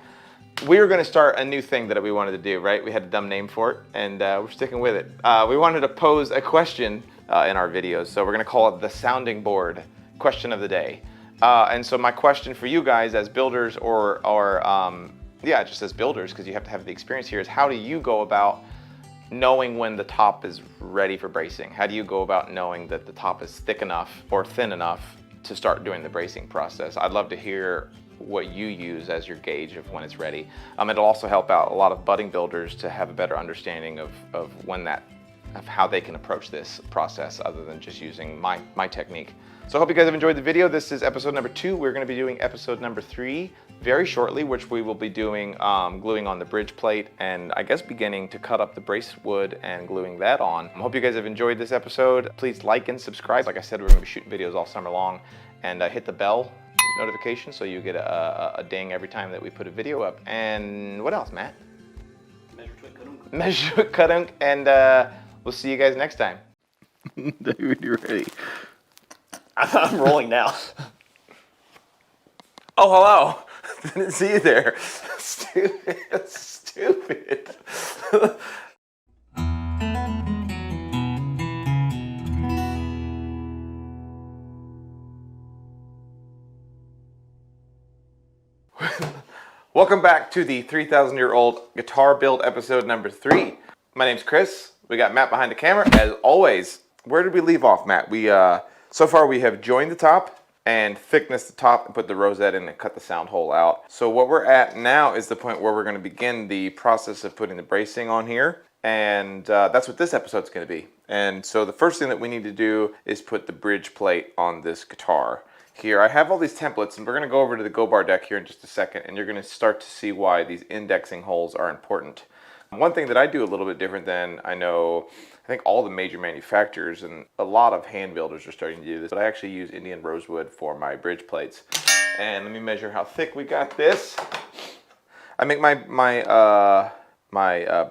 We were going to start a new thing that we wanted to do, right? We had a dumb name for it, and we're sticking with it. We wanted to pose a question in our videos, so we're going to call it the sounding board question of the day. And so my question for you guys as builders, or yeah, just as builders, because you have to have the experience here, is how do you go about knowing when the top is ready for bracing? How do you go about knowing that the top is thick enough or thin enough to start doing the bracing process? I'd love to hear what you use as your gauge of when it's ready. It'll also help out a lot of budding builders to have a better understanding of how they can approach this process other than just using my technique. So I hope you guys have enjoyed the video. This is episode number 2. We're going to be doing episode number 3 very shortly, which we will be doing gluing on the bridge plate and I guess beginning to cut up the brace wood and gluing that on. I hope you guys have enjoyed this episode. Please like and subscribe. Like I said, we're going to be shooting videos all summer long, and hit the bell notification so you get a ding every time that we put a video up. And what else, Matt? Measure kadunk, and we'll see you guys next time. David, you ready? I'm rolling now. Oh, hello. Didn't see you there. Stupid. Stupid. Welcome back to the 3,000-year-old guitar build episode number 3. My name's Chris. We got Matt behind the camera as always. Where did we leave off, Matt? We so far we have joined the top and thickness the top and put the rosette in and cut the sound hole out. So what we're at now is the point where we're going to begin the process of putting the bracing on here, and that's what this episode's going to be. And so the first thing that we need to do is put the bridge plate on this guitar. Here I have all these templates, and we're going to go over to the Go Bar deck here in just a second, and you're going to start to see why these indexing holes are important. One thing that I do a little bit different than I think all the major manufacturers and a lot of hand builders are starting to do this, but I actually use Indian rosewood for my bridge plates. And let me measure how thick we got this. I make my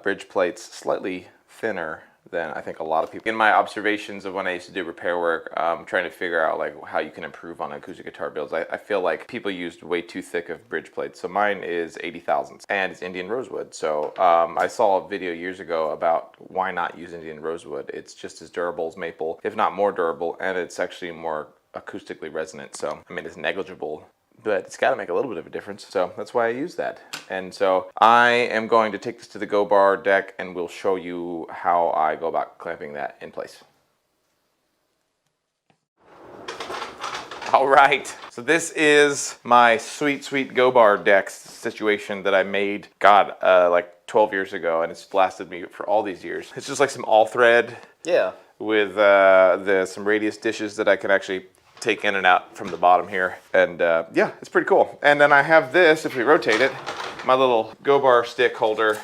bridge plates slightly thinner than I think a lot of people. In my observations of when I used to do repair work, trying to figure out like how you can improve on acoustic guitar builds, I feel like people used way too thick of bridge plates. So mine is 80 thousandths and it's Indian rosewood. So I saw a video years ago about why not use Indian rosewood. It's just as durable as maple, if not more durable, and it's actually more acoustically resonant. So I mean, it's negligible, but it's got to make a little bit of a difference. So that's why I use that. And so I am going to take this to the Go Bar deck and we'll show you how I go about clamping that in place. All right, so this is my sweet Go Bar deck situation that I made, God, like 12 years ago, and it's lasted me for all these years. It's just like some all thread. Yeah. With some radius dishes that I can actually take in and out from the bottom here, and yeah, it's pretty cool. And then I have this, if we rotate it, my little Go Bar stick holder.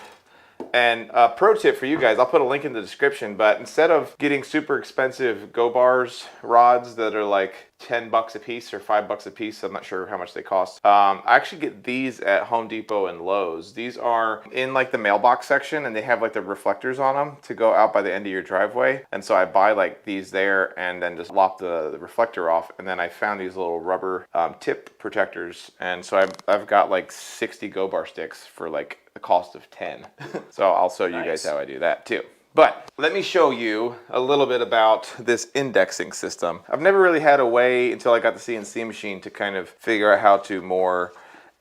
And pro tip for you guys, I'll put a link in the description, but instead of getting super expensive Go Bars rods that are like 10 bucks a piece or 5 bucks a piece, I'm not sure how much they cost, I actually get these at Home Depot and Lowe's. These are in like the mailbox section, and they have like the reflectors on them to go out by the end of your driveway. And so I buy like these there and then just lop the reflector off, and then I found these little rubber tip protectors, and so I've got like 60 Go Bar sticks for like the cost of 10. So I'll show you guys how I do that too. But let me show you a little bit about this indexing system. I've never really had a way until I got the CNC machine to kind of figure out how to more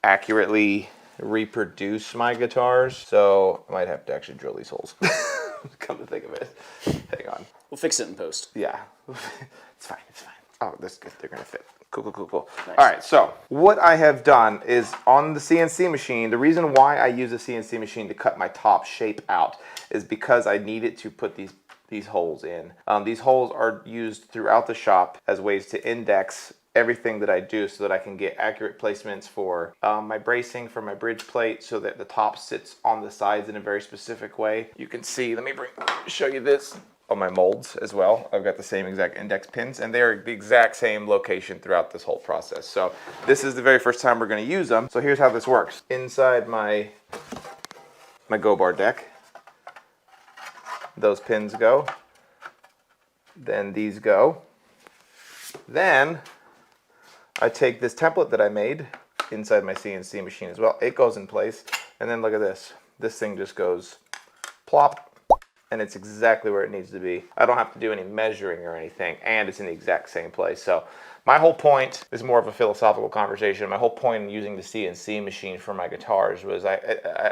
accurately reproduce my guitars, so I might have to actually drill these holes. Come to think of it. Hang on. We'll fix it in post. Yeah. It's fine, it's fine. Oh, this is good. They're gonna fit. Cool, cool, cool, cool. Nice. All right, so what I have done is on the CNC machine, the reason why I use a CNC machine to cut my top shape out is because I needed to put these holes in. These holes are used throughout the shop as ways to index everything that I do so that I can get accurate placements for my bracing for my bridge plate so that the top sits on the sides in a very specific way. You can see, let me show you this on my molds as well. I've got the same exact index pins and they're the exact same location throughout this whole process. So this is the very first time we're going to use them. So here's how this works. Inside my go bar deck, those pins go, then these go. Then I take this template that I made inside my CNC machine as well. It goes in place, and then look at this. This thing just goes plop, and it's exactly where it needs to be. I don't have to do any measuring or anything, and it's in the exact same place. So my whole point is more of a philosophical conversation. My whole point in using the CNC machine for my guitars was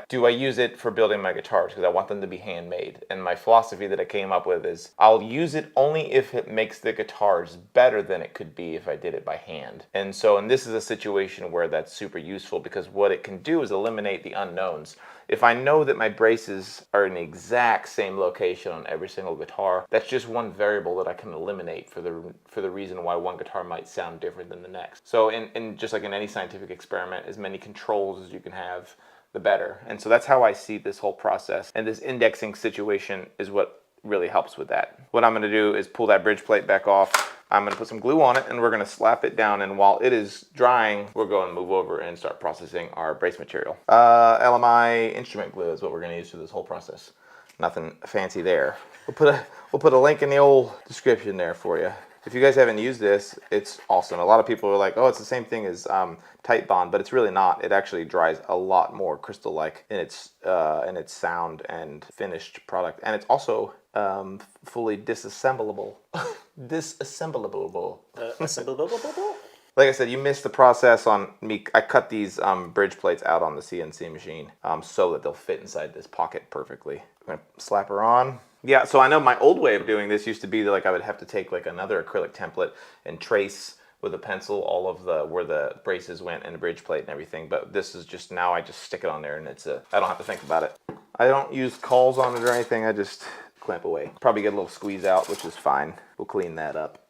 do I use it for building my guitars because I want them to be handmade. And my philosophy that I came up with is I'll use it only if it makes the guitars better than it could be if I did it by hand. And this is a situation where that's super useful because what it can do is eliminate the unknowns. If I know that my braces are in the exact same location on every single guitar, that's just one variable that I can eliminate for the reason why one guitar might sound different than the next. So in just like in any scientific experiment, as many controls as you can have, the better. And so that's how I see this whole process. And this indexing situation is what really helps with that. What I'm going to do is pull that bridge plate back off. I'm going to put some glue on it and we're going to slap it down, and while it is drying, we're going to move over and start processing our brace material. LMI instrument glue is what we're going to use for this whole process. Nothing fancy there. We'll put a link in the old description there for you. If you guys haven't used this, it's awesome. A lot of people are like, oh, it's the same thing as Tight Bond, but it's really not. It actually dries a lot more crystal-like in its sound and finished product, and it's also fully disassemblable. Disassemblable. Like I said, you missed the process on me. I cut these bridge plates out on the CNC machine so that they'll fit inside this pocket perfectly. I'm gonna slap her on. Yeah, so I know my old way of doing this used to be that I would have to take like another acrylic template and trace with a pencil all of where the braces went and the bridge plate and everything. But this is just, now I just stick it on there and I don't have to think about it. I don't use cawls on it or anything. I just clamp away. Probably get a little squeeze out, which is fine. We'll clean that up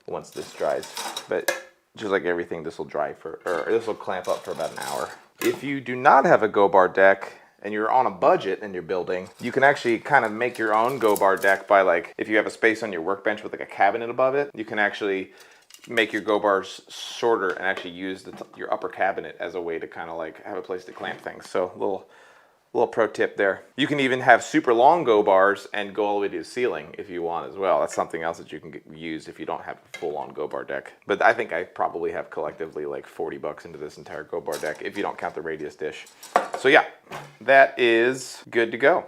once this dries. But just like everything, this will this will clamp up for about an hour. If you do not have a go bar deck and you're on a budget and you're building, you can actually kind of make your own go bar deck by if you have a space on your workbench with a cabinet above it, you can actually make your go bars shorter and actually use your upper cabinet as a way to kind of have a place to clamp things. So little pro tip there. You can even have super long go bars and go all the way to the ceiling if you want as well. That's something else that you can use if you don't have a full-on go bar deck. But I think I probably have collectively like 40 bucks into this entire go bar deck if you don't count the radius dish. So yeah, that is good to go.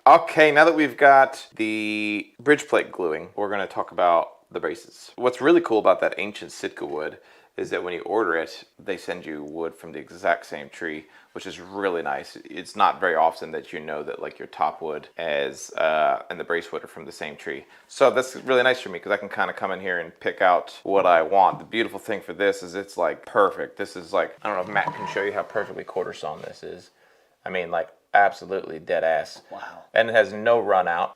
Okay, now that we've got the bridge plate gluing, we're going to talk about the braces. What's really cool about that ancient Sitka wood is that when you order it, they send you wood from the exact same tree, which is really nice. It's not very often that you know that your top wood and the brace wood are from the same tree. So that's really nice for me because I can kind of come in here and pick out what I want. The beautiful thing for this is it's perfect. This is I don't know if Matt can show you how perfectly quarter sawn this is. I mean absolutely dead ass. Wow. And it has no run out.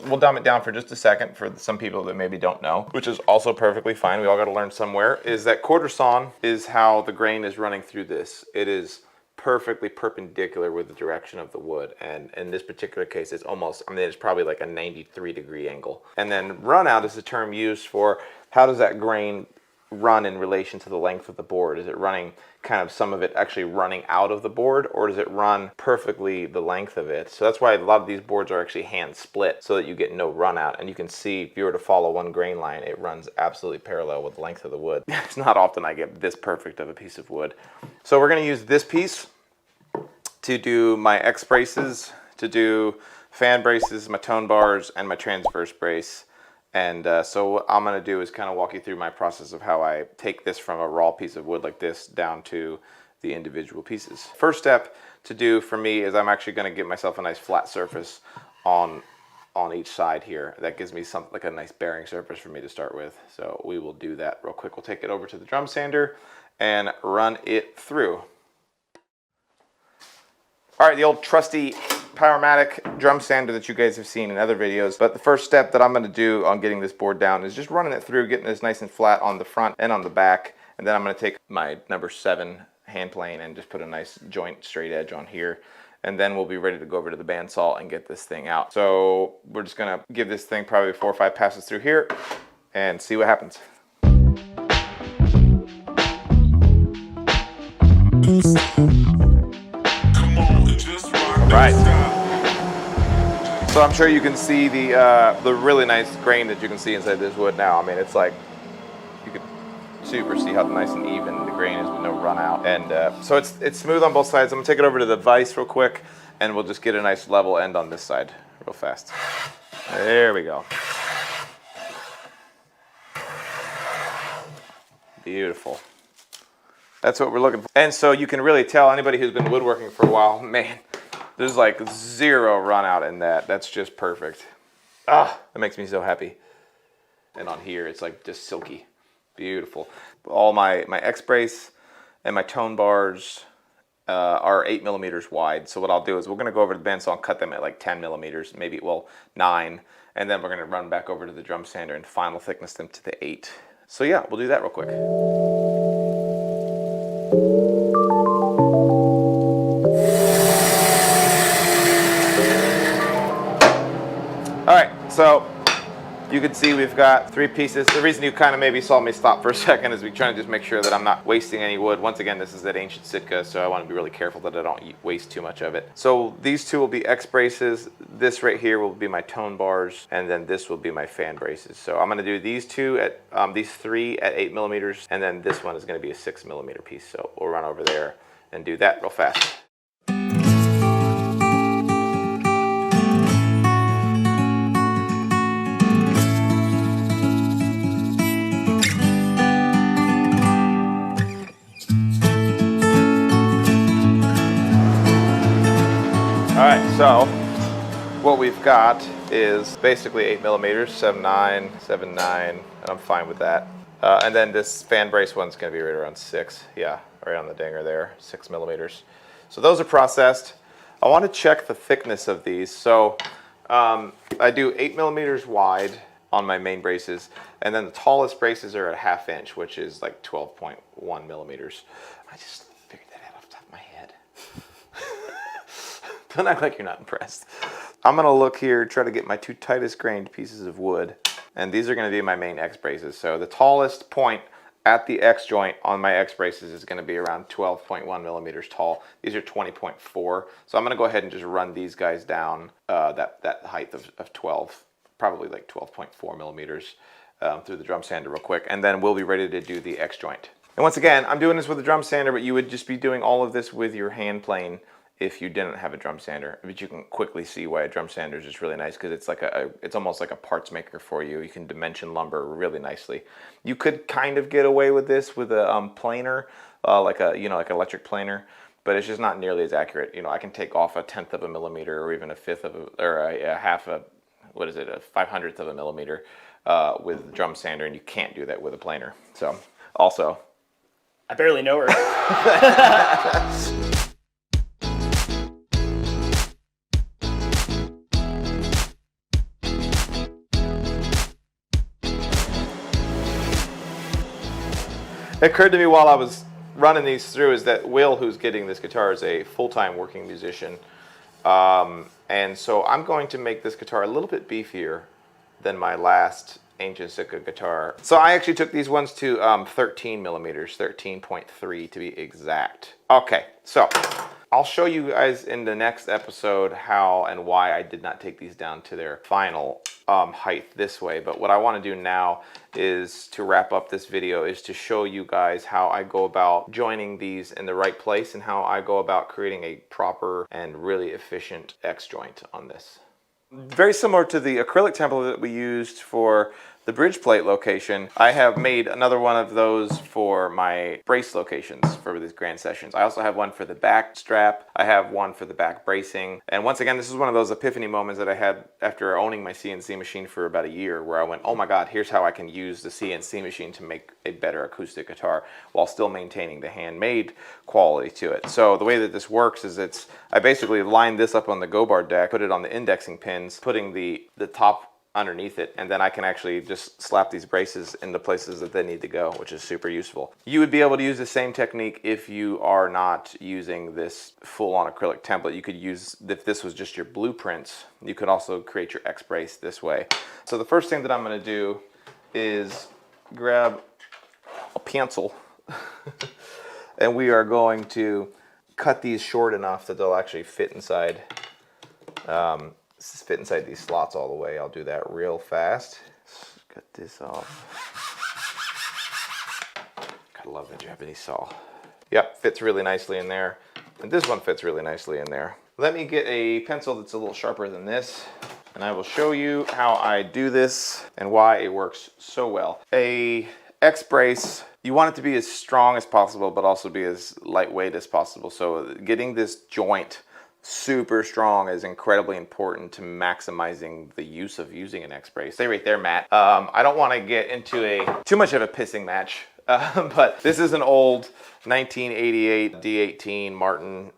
We'll dumb it down for just a second for some people that maybe don't know, which is also perfectly fine. We all got to learn somewhere, is that quarter sawn is how the grain is running through this. It is perfectly perpendicular with the direction of the wood. And in this particular case, it's it's probably like a 93-degree angle. And then run out is the term used for how does that grain run in relation to the length of the board? Is it running kind of some of it actually running out of the board, or does it run perfectly the length of it? So that's why a lot of these boards are actually hand split so that you get no run out. And you can see if you were to follow one grain line, it runs absolutely parallel with the length of the wood. It's not often I get this perfect of a piece of wood. So we're going to use this piece to do my X braces, to do fan braces, my tone bars, and my transverse brace. And so what I'm going to do is kind of walk you through my process of how I take this from a raw piece of wood like this down to the individual pieces. First step to do for me is I'm actually going to get myself a nice flat surface on each side here. That gives me something like a nice bearing surface for me to start with. So we will do that real quick. We'll take it over to the drum sander and run it through. All right, the old trusty Powermatic drum sander that you guys have seen in other videos. But the first step that I'm going to do on getting this board down is just running it through, getting this nice and flat on the front and on the back. And then I'm going to take my number 7 hand plane and just put a nice joint straight edge on here. And then we'll be ready to go over to the bandsaw and get this thing out. So we're just going to give this thing probably 4 or 5 passes through here and see what happens. Right. So I'm sure you can see the really nice grain that you can see inside this wood now. I mean, it's like, you can super see how nice and even the grain is with no run out. And so it's smooth on both sides. I'm gonna take it over to the vise real quick and we'll just get a nice level end on this side real fast. There we go. Beautiful. That's what we're looking for. And so you can really tell, anybody who's been woodworking for a while, man, there's like 0 run out in that. That's just perfect. Ah, that makes me so happy. And on here, it's like just silky. Beautiful. All my X brace and my tone bars are 8 millimeters wide. So what I'll do is we're gonna go over to the bandsaw and cut them at like 10 millimeters, maybe, well, 9. And then we're gonna run back over to the drum sander and final thickness them to the 8. So yeah, we'll do that real quick. All right, so you can see we've got 3 pieces. The reason you kind of maybe saw me stop for a second is we're trying to just make sure that I'm not wasting any wood. Once again, this is that ancient Sitka, so I want to be really careful that I don't waste too much of it. So these 2 will be X braces. This right here will be my tone bars, and then this will be my fan braces. So I'm going to do these 2 at these 3 at 8 millimeters, and then this one is going to be a 6 millimeter piece. So we'll run over there and do that real fast. Alright, so what we've got is basically 8 millimeters, 7.9, 7.9, and I'm fine with that. And then this fan brace one's going to be right around 6. Yeah, right on the dinger there, 6 millimeters. So those are processed. I want to check the thickness of these. So I do 8 millimeters wide on my main braces, and then the tallest braces are at 1/2 inch, which is like 12.1 millimeters. I just figured that out off the top of my head. Don't act like you're not impressed. I'm gonna look here, try to get my 2 tightest grained pieces of wood, and these are gonna be my main X braces. So the tallest point at the X joint on my X braces is gonna be around 12.1 millimeters tall. These are 20.4. So I'm gonna go ahead and just run these guys down that height of 12, probably like 12.4 millimeters through the drum sander real quick, and then we'll be ready to do the X joint. And once again, I'm doing this with a drum sander, but you would just be doing all of this with your hand plane if you didn't have a drum sander. But you can quickly see why a drum sander is just really nice, because it's like it's almost like a parts maker for you. You can dimension lumber really nicely. You could kind of get away with this with a planer, like an electric planer, but it's just not nearly as accurate. You know, I can take off 1/10 of a millimeter, or even 1/5 of a half a, what is it, a 500th of a millimeter with the drum sander, and you can't do that with a planer. So also, I barely know her. It occurred to me while I was running these through is that Will, who's getting this guitar, is a full-time working musician. And so I'm going to make this guitar a little bit beefier than my last ancient Sitka guitar. So I actually took these ones to 13 millimeters, 13.3 to be exact. Okay, so I'll show you guys in the next episode how and why I did not take these down to their final height this way. But what I want to do now is to wrap up this video is to show you guys how I go about joining these in the right place and how I go about creating a proper and really efficient X joint on this. Very similar to the acrylic template that we used for the bridge plate location, I have made another one of those for my brace locations for these grand sessions. I also have one for the back strap. I have one for the back bracing. And once again, this is one of those epiphany moments that I had after owning my CNC machine for about a year, where I went, oh my God, here's how I can use the CNC machine to make a better acoustic guitar while still maintaining the handmade quality to it. So the way that this works is I basically lined this up on the go bar deck, put it on the indexing pins, putting the top underneath it, and then I can actually just slap these braces in the places that they need to go, which is super useful. You would be able to use the same technique if you are not using this full-on acrylic template. You could use, if this was just your blueprints, you could also create your X brace this way. So the first thing that I'm going to do is grab a pencil and we are going to cut these short enough that they'll actually fit inside these slots all the way. I'll do that real fast. Let's cut this off. Gotta love the Japanese saw. Yep, fits really nicely in there. And this one fits really nicely in there. Let me get a pencil that's a little sharper than this, and I will show you how I do this and why it works so well. A X brace, you want it to be as strong as possible, but also be as lightweight as possible. So getting this joint super strong is incredibly important to maximizing the use of using an X brace. Stay right there, Matt. I don't want to get into too much of a pissing match, but this is an old 1988 D18 Martin.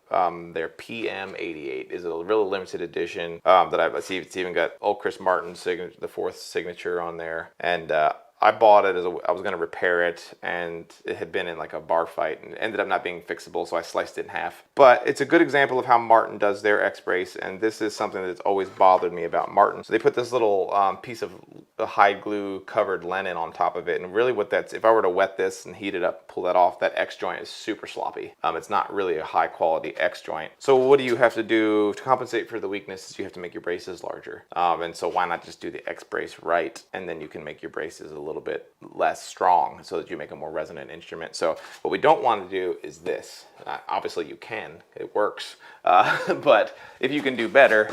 Their PM88 is a really limited edition that I see. It's even got old Chris Martin's the fourth signature on there, and I bought it I was going to repair it, and it had been in like a bar fight and ended up not being fixable, so I sliced it in half. But it's a good example of how Martin does their X brace, and this is something that's always bothered me about Martin. So they put this little piece of hide glue covered linen on top of it, and really what if I were to wet this and heat it up, pull that off, that X joint is super sloppy. It's not really a high quality X joint. So what do you have to do to compensate for the weaknesses? You have to make your braces larger. And so why not just do the X brace right, and then you can make your braces a little bit less strong so that you make a more resonant instrument. So what we don't want to do is this. Obviously you can, it works. But if you can do better,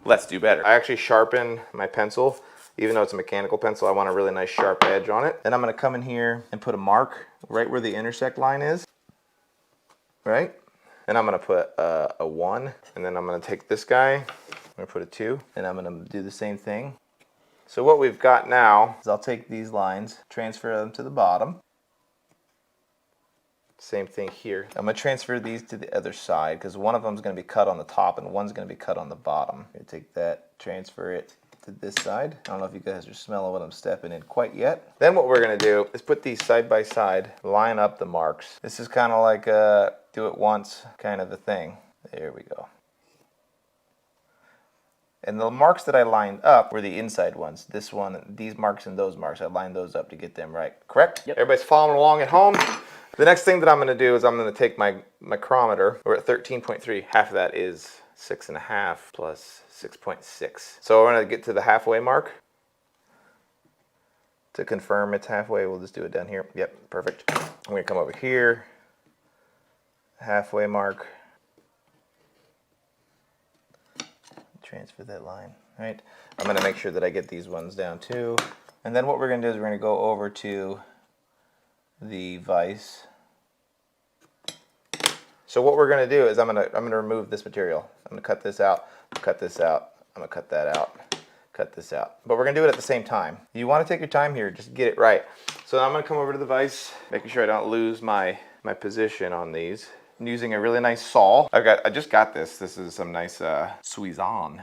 let's do better. I actually sharpen my pencil. Even though it's a mechanical pencil, I want a really nice sharp edge on it. Then I'm going to come in here and put a mark right where the intersect line is. Right? And I'm going to put a 1. And then I'm going to take this guy, I'm going to put a 2. And I'm going to do the same thing. So what we've got now is I'll take these lines, transfer them to the bottom. Same thing here. I'm going to transfer these to the other side because one of them is going to be cut on the top and one's going to be cut on the bottom. I'm going to take that, transfer it to this side. I don't know if you guys are smelling what I'm stepping in quite yet. Then what we're going to do is put these side by side, line up the marks. This is kind of like a do it once kind of a thing. There we go. And the marks that I lined up were the inside ones. This one, these marks and those marks, I lined those up to get them right. Correct? Yep. Everybody's following along at home? The next thing that I'm going to do is I'm going to take my micrometer. We're at 13.3. Half of that is 6.5 plus 6.6. So we're going to get to the halfway mark. To confirm it's halfway, we'll just do it down here. Yep, perfect. I'm going to come over here. Halfway mark. Transfer that line, right? I'm going to make sure that I get these ones down too. And then what we're going to do is we're going to go over to the vise. So what we're going to do is I'm going to remove this material. I'm going to cut this out, cut this out. I'm going to cut that out, cut this out. But we're going to do it at the same time. You want to take your time here, just get it right. So I'm going to come over to the vise, making sure I don't lose my position on these. I'm using a really nice saw. I just got this. This is some nice Suizan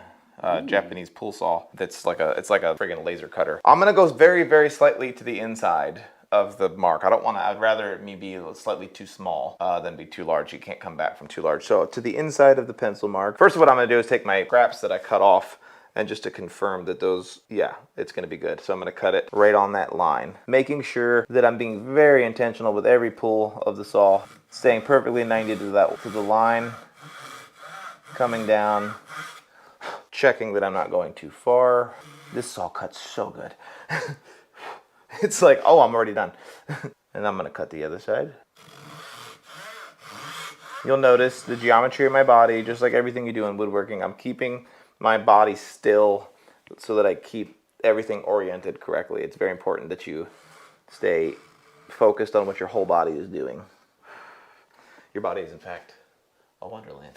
Japanese pull saw. It's like a friggin' laser cutter. I'm gonna go very, very slightly to the inside of the mark. I'd rather me be slightly too small than be too large. You can't come back from too large. So to the inside of the pencil mark. First, what I'm gonna do is take my scraps that I cut off, and just to confirm that those, yeah, it's going to be good. So I'm going to cut it right on that line, making sure that I'm being very intentional with every pull of the saw, staying perfectly 90 to the line, coming down, checking that I'm not going too far. This saw cuts so good. It's like, oh, I'm already done. And I'm going to cut the other side. You'll notice the geometry of my body, just like everything you do in woodworking, I'm keeping my body still so that I keep everything oriented correctly. It's very important that you stay focused on what your whole body is doing. Your body is, in fact, a wonderland.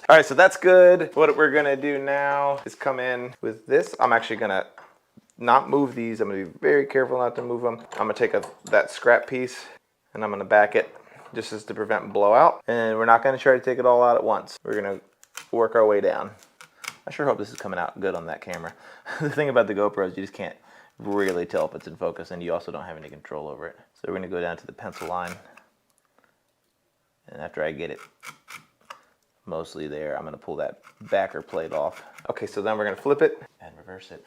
All right, so that's good. What we're gonna do now is come in with this. I'm actually gonna not move these. I'm gonna be very careful not to move them. I'm gonna take that scrap piece and I'm gonna back it just as to prevent blowout. And we're not gonna try to take it all out at once. We're gonna work our way down. I sure hope this is coming out good on that camera. The thing about the GoPro is you just can't really tell if it's in focus, and you also don't have any control over it. So we're gonna go down to the pencil line. And after I get it mostly there, I'm gonna pull that backer plate off. Okay, so then we're gonna flip it and reverse it.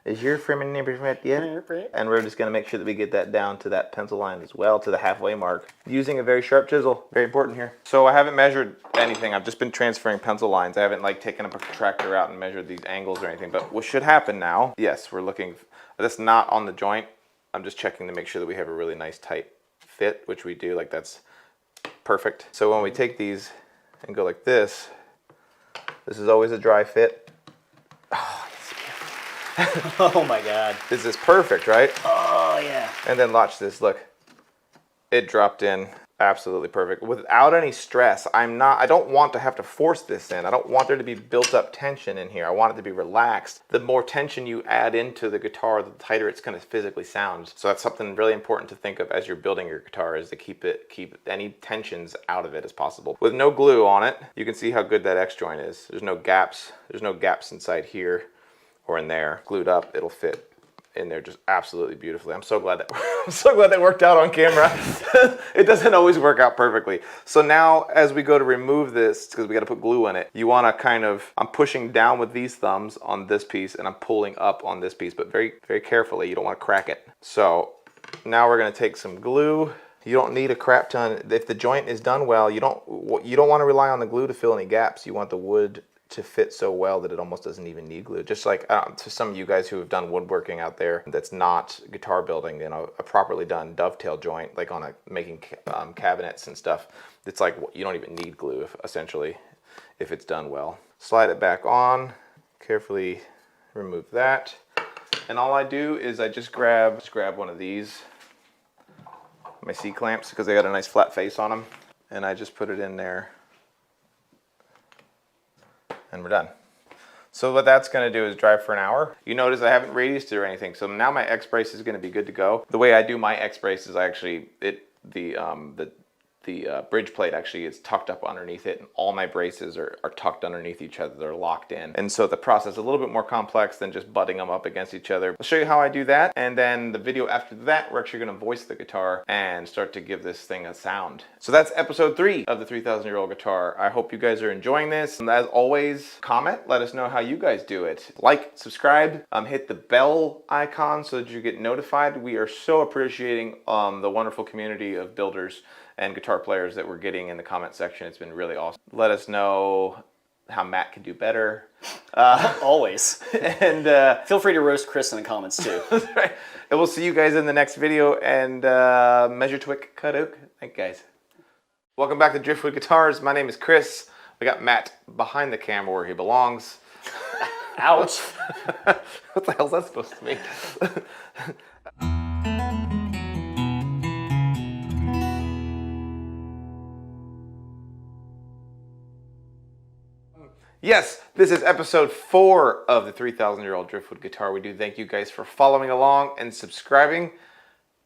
Is your framing neighbor's right yet? And we're just gonna make sure that we get that down to that pencil line as well, to the halfway mark. Using a very sharp chisel, very important here. So I haven't measured anything. I've just been transferring pencil lines. I haven't like taken a protractor out and measured these angles or anything, but what should happen now, yes, we're looking, that's not on the joint. I'm just checking to make sure that we have a really nice tight fit, which we do, like that's perfect. So when we take these and go like this is always a dry fit. Oh, Oh my God. this is perfect, right? Oh yeah. And then watch this, look. It dropped in absolutely perfect without any stress. I don't want to have to force this in. I don't want there to be built up tension in here. I want it to be relaxed. The more tension you add into the guitar, the tighter it's going to physically sound. So that's something really important to think of as you're building your guitar, is to keep any tensions out of it as possible. With no glue on it, you can see how good that X joint is. There's no gaps. There's no gaps inside here or in there. Glued up, it'll fit in there just absolutely beautifully. I'm so glad that worked out on camera. It doesn't always work out perfectly. So now as we go to remove this, because we got to put glue in it, you want to kind of, I'm pushing down with these thumbs on this piece and I'm pulling up on this piece, but very, very carefully. You don't want to crack it. So now we're going to take some glue. You don't need a crap ton. If the joint is done well, you don't want to rely on the glue to fill any gaps. You want the wood to fit so well that it almost doesn't even need glue. Just like to some of you guys who have done woodworking out there that's not guitar building, you know, a properly done dovetail joint, like on making cabinets and stuff, it's like you don't even need glue essentially if it's done well. Slide it back on, carefully remove that. And all I do is I just grab one of these, my C-clamps, because they got a nice flat face on them, and I just put it in there. And we're done. So what that's going to do is dry for an hour. You notice I haven't radiused it or anything, so now my X brace is going to be good to go. The way I do my X brace is I actually, the bridge plate actually is tucked up underneath it, and all my braces are tucked underneath each other. They're locked in. And so the process is a little bit more complex than just butting them up against each other. I'll show you how I do that, and then the video after that, we're actually going to voice the guitar and start to give this thing a sound. So that's episode 3 of the 3,000-year-old guitar. I hope you guys are enjoying this. And as always, comment, let us know how you guys do it. Like, subscribe, hit the bell icon so that you get notified. We are so appreciating the wonderful community of builders and guitar players that we're getting in the comment section. It's been really awesome. Let us know how Matt can do better. Always. And feel free to roast Chris in the comments too. right. And we'll see you guys in the next video. And measure twick, cut oak. Thank you guys. Welcome back to Driftwood Guitars. My name is Chris. We got Matt behind the camera where he belongs. Ouch. What the hell's that supposed to mean? Yes, this is episode 4 of the 3,000-year-old Driftwood Guitar. We do thank you guys for following along and subscribing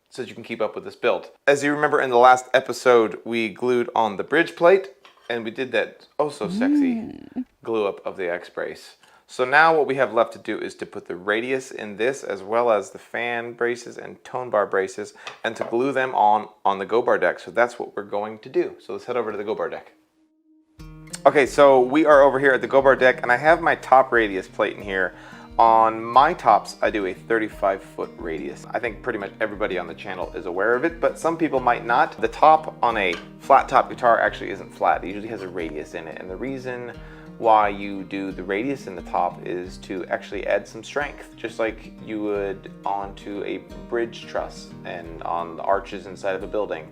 so that you can keep up with this build. As you remember in the last episode, we glued on the bridge plate, and we did that oh so sexy glue up of the X brace. So now what we have left to do is to put the radius in this, as well as the fan braces and tone bar braces, and to glue them on the go bar deck. So that's what we're going to do. So let's head over to the go bar deck. Okay, so we are over here at the go bar deck, and I have my top radius plate in here. On my tops, I do a 35-foot radius. I think pretty much everybody on the channel is aware of it, but some people might not. The top on a flat top guitar actually isn't flat. It usually has a radius in it, and the reason why you do the radius in the top is to actually add some strength, just like you would onto a bridge truss and on the arches inside of a building.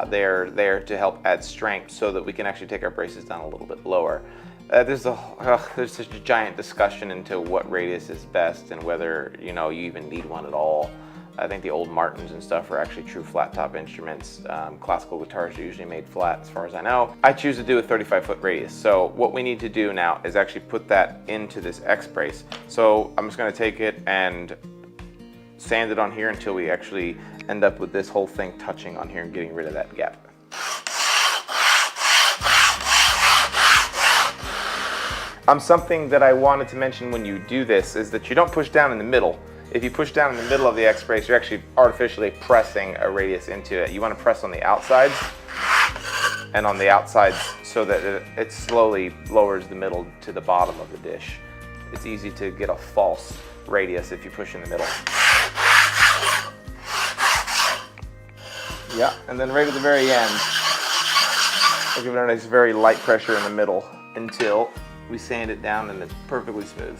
They're there to help add strength so that we can actually take our braces down a little bit lower. There's such a giant discussion into what radius is best and whether you even need one at all. I think the old Martins and stuff are actually true flat top instruments. Classical guitars are usually made flat as far as I know. I choose to do a 35-foot radius. So what we need to do now is actually put that into this X brace. So I'm just going to take it and sand it on here until we actually end up with this whole thing touching on here and getting rid of that gap. Something that I wanted to mention when you do this is that you don't push down in the middle. If you push down in the middle of the X brace, you're actually artificially pressing a radius into it. You want to press on the outsides and on the outsides so that it slowly lowers the middle to the bottom of the dish. It's easy to get a false radius if you push in the middle. Yeah, and then right at the very end, I'll give it a nice very light pressure in the middle until we sand it down and it's perfectly smooth.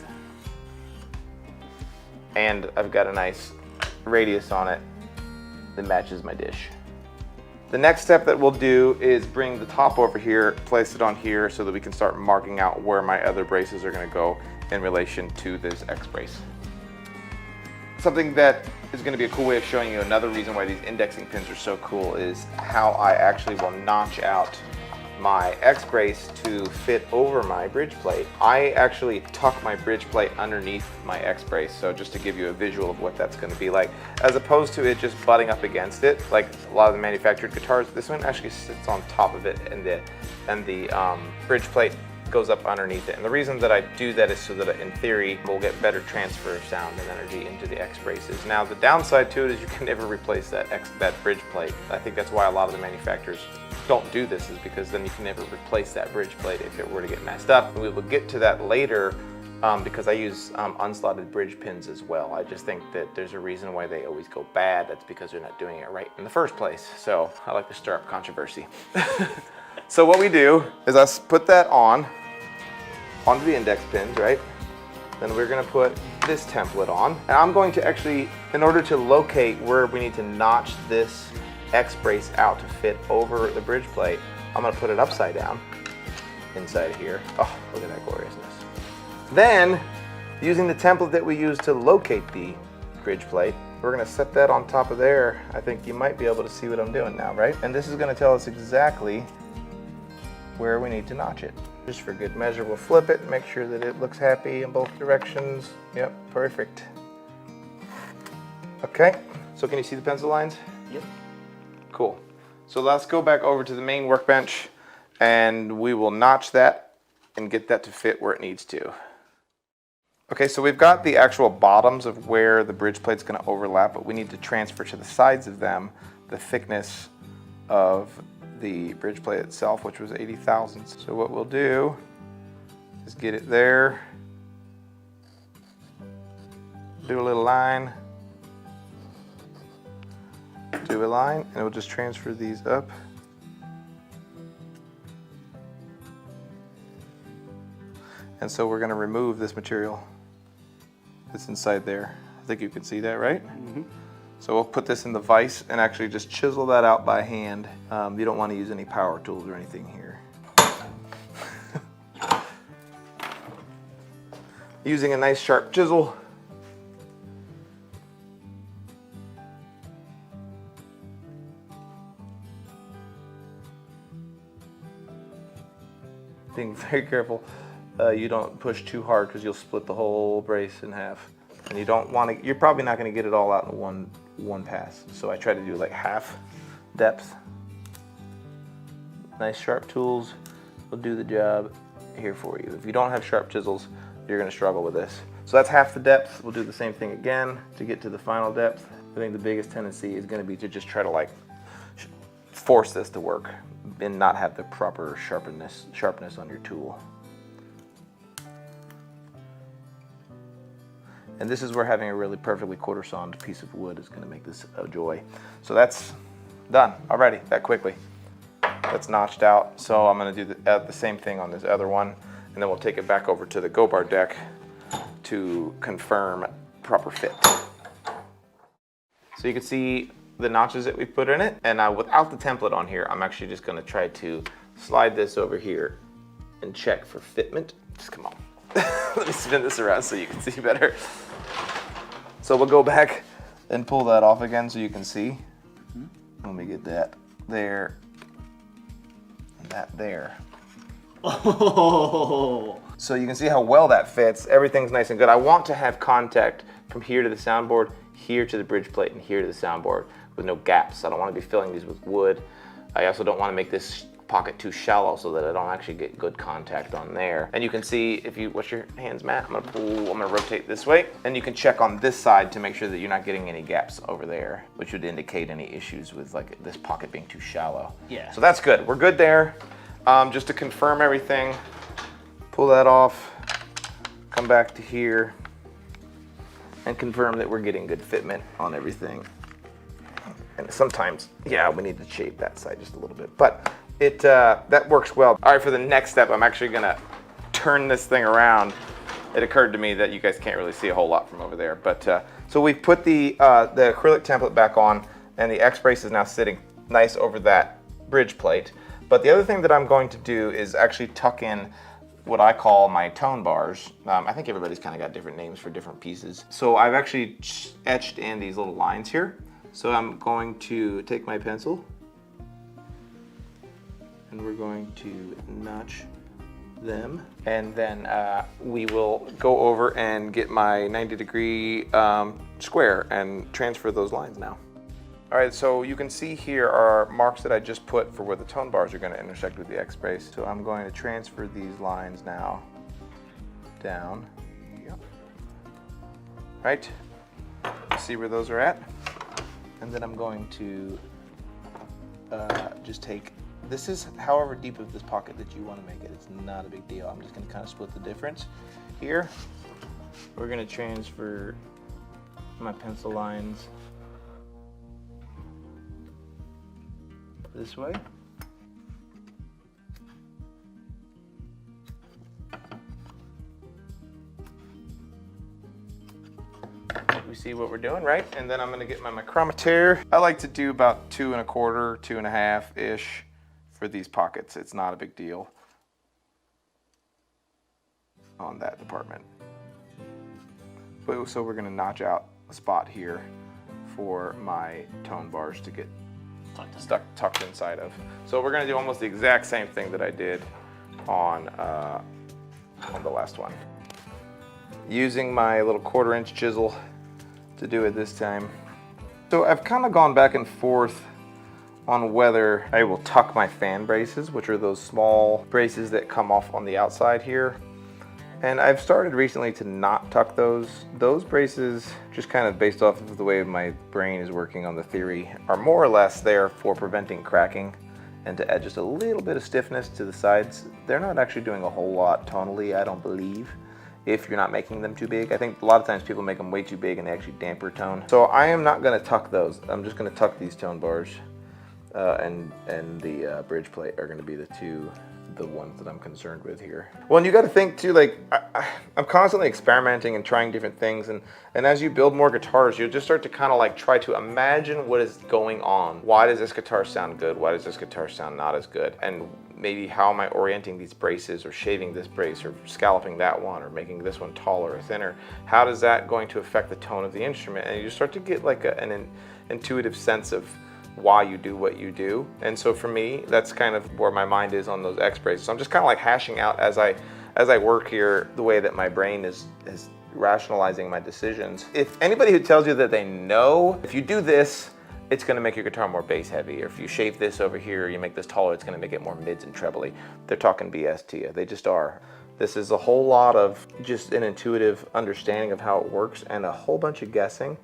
And I've got a nice radius on it that matches my dish. The next step that we'll do is bring the top over here, place it on here so that we can start marking out where my other braces are going to go in relation to this X brace. Something that is going to be a cool way of showing you another reason why these indexing pins are so cool is how I actually will notch out my X brace to fit over my bridge plate. I actually tuck my bridge plate underneath my X brace, so just to give you a visual of what that's going to be like, as opposed to it just butting up against it like a lot of the manufactured guitars. This one actually sits on top of it, and the bridge plate goes up underneath it. And the reason that I do that is so that in theory we'll get better transfer of sound and energy into the X braces. Now the downside to it is you can never replace that bridge plate. I think that's why a lot of the manufacturers don't do this, is because then you can never replace that bridge plate if it were to get messed up. And we will get to that later because I use unslotted bridge pins as well. I just think that there's a reason why they always go bad. That's because they're not doing it right in the first place. So I like to stir up controversy. So what we do is I put that onto the index pins, right? Then we're gonna put this template on. And I'm going to actually, in order to locate where we need to notch this X brace out to fit over the bridge plate, I'm gonna put it upside down inside of here. Oh, look at that gloriousness. Then, using the template that we use to locate the bridge plate, we're gonna set that on top of there. I think you might be able to see what I'm doing now, right? And this is gonna tell us exactly where we need to notch it. Just for good measure, we'll flip it, make sure that it looks happy in both directions. Yep, perfect. Okay, so can you see the pencil lines? Yep. Cool. So let's go back over to the main workbench and we will notch that and get that to fit where it needs to. Okay, so we've got the actual bottoms of where the bridge plate's going to overlap, but we need to transfer to the sides of them the thickness of the bridge plate itself, which was 80 thousandths. So what we'll do is get it there, do a little line, do a line, and we'll just transfer these up. And so we're going to remove this material that's inside there. I think you can see that, right? Mm-hmm. So we'll put this in the vise and actually just chisel that out by hand. You don't want to use any power tools or anything here. Using a nice sharp chisel. Being very careful you don't push too hard because you'll split the whole brace in half. And you don't want to, you're probably not going to get it all out in one pass. So I try to do like half depth. Nice sharp tools will do the job here for you. If you don't have sharp chisels, you're going to struggle with this. So that's half the depth. We'll do the same thing again to get to the final depth. I think the biggest tendency is going to be to just try to like force this to work and not have the proper sharpness on your tool. And this is where having a really perfectly quarter-sawned piece of wood is going to make this a joy. So that's done already, that quickly. That's notched out. So I'm going to do the same thing on this other one, and then we'll take it back over to the go-bar deck to confirm proper fit. So you can see the notches that we've put in it, and without the template on here, I'm actually just going to try to slide this over here and check for fitment. Just come on. Let me spin this around so you can see better. So we'll go back and pull that off again so you can see. Let me get that there and that there. Oh. So you can see how well that fits. Everything's nice and good. I want to have contact from here to the soundboard, here to the bridge plate, and here to the soundboard with no gaps. I don't want to be filling these with wood. I also don't want to make this pocket too shallow so that I don't actually get good contact on there. And you can see if you, what's your hands, Matt? I'm gonna rotate this way. And you can check on this side to make sure that you're not getting any gaps over there, which would indicate any issues with like this pocket being too shallow. Yeah. So that's good. We're good there. Just to confirm everything, pull that off, come back to here, and confirm that we're getting good fitment on everything. And sometimes, yeah, we need to shape that side just a little bit, but that works well. All right, for the next step, I'm actually gonna turn this thing around. It occurred to me that you guys can't really see a whole lot from over there, but so we've put the acrylic template back on, and the X-brace is now sitting nice over that bridge plate. But the other thing that I'm going to do is actually tuck in what I call my tone bars. I think everybody's kind of got different names for different pieces. So I've actually etched in these little lines here. So I'm going to take my pencil and we're going to notch them. And then we will go over and get my 90-degree square and transfer those lines now. All right, so you can see here are marks that I just put for where the tone bars are going to intersect with the X-brace. So I'm going to transfer these lines now down. Yep. Right, see where those are at? And then I'm going to just take, this is however deep of this pocket that you want to make it. It's not a big deal. I'm just going to kind of split the difference here. We're going to transfer my pencil lines this way. We see what we're doing, right? And then I'm gonna get my micrometer. I like to do about 2 1/4, 2 1/2-ish for these pockets. It's not a big deal on that department. But so we're gonna notch out a spot here for my tone bars to get tucked inside of. So we're gonna do almost the exact same thing that I did on the last one. Using my little 1/4 inch chisel to do it this time. So I've kind of gone back and forth on whether I will tuck my fan braces, which are those small braces that come off on the outside here. And I've started recently to not tuck those. Those braces, just kind of based off of the way my brain is working on the theory, are more or less there for preventing cracking and to add just a little bit of stiffness to the sides. They're not actually doing a whole lot tonally, I don't believe, if you're not making them too big. I think a lot of times people make them way too big and they actually damper tone. So I am not gonna tuck those. I'm just gonna tuck these tone bars and the bridge plate are gonna be the ones that I'm concerned with here. Well, and you got to think too, like I'm constantly experimenting and trying different things, and as you build more guitars, you'll just start to kind of like try to imagine what is going on. Why does this guitar sound good? Why does this guitar sound not as good? And maybe how am I orienting these braces, or shaving this brace, or scalloping that one, or making this one taller or thinner? How does that going to affect the tone of the instrument? And you start to get like an intuitive sense of why you do what you do. And so for me, that's kind of where my mind is on those X-braces. So I'm just kind of like hashing out as I work here the way that my brain is rationalizing my decisions. If anybody who tells you that they know, if you do this, it's gonna make your guitar more bass heavy, or if you shave this over here, or you make this taller, it's gonna make it more mids and trebly. They're talking BS to you, they just are. This is a whole lot of just an intuitive understanding of how it works and a whole bunch of guessing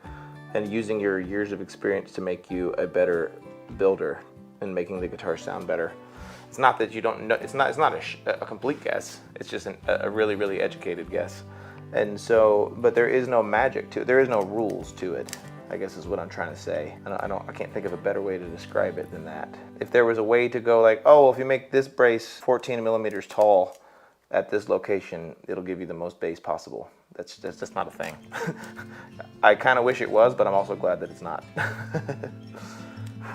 and using your years of experience to make you a better builder and making the guitar sound better. It's not that you don't know, it's not a complete guess, it's just a really, really educated guess. And so, but there is no magic to it, there is no rules to it, I guess is what I'm trying to say. I can't think of a better way to describe it than that. If there was a way to go like, oh, well, if you make this brace 14 millimeters tall at this location, it'll give you the most bass possible. That's just not a thing. I kind of wish it was, but I'm also glad that it's not.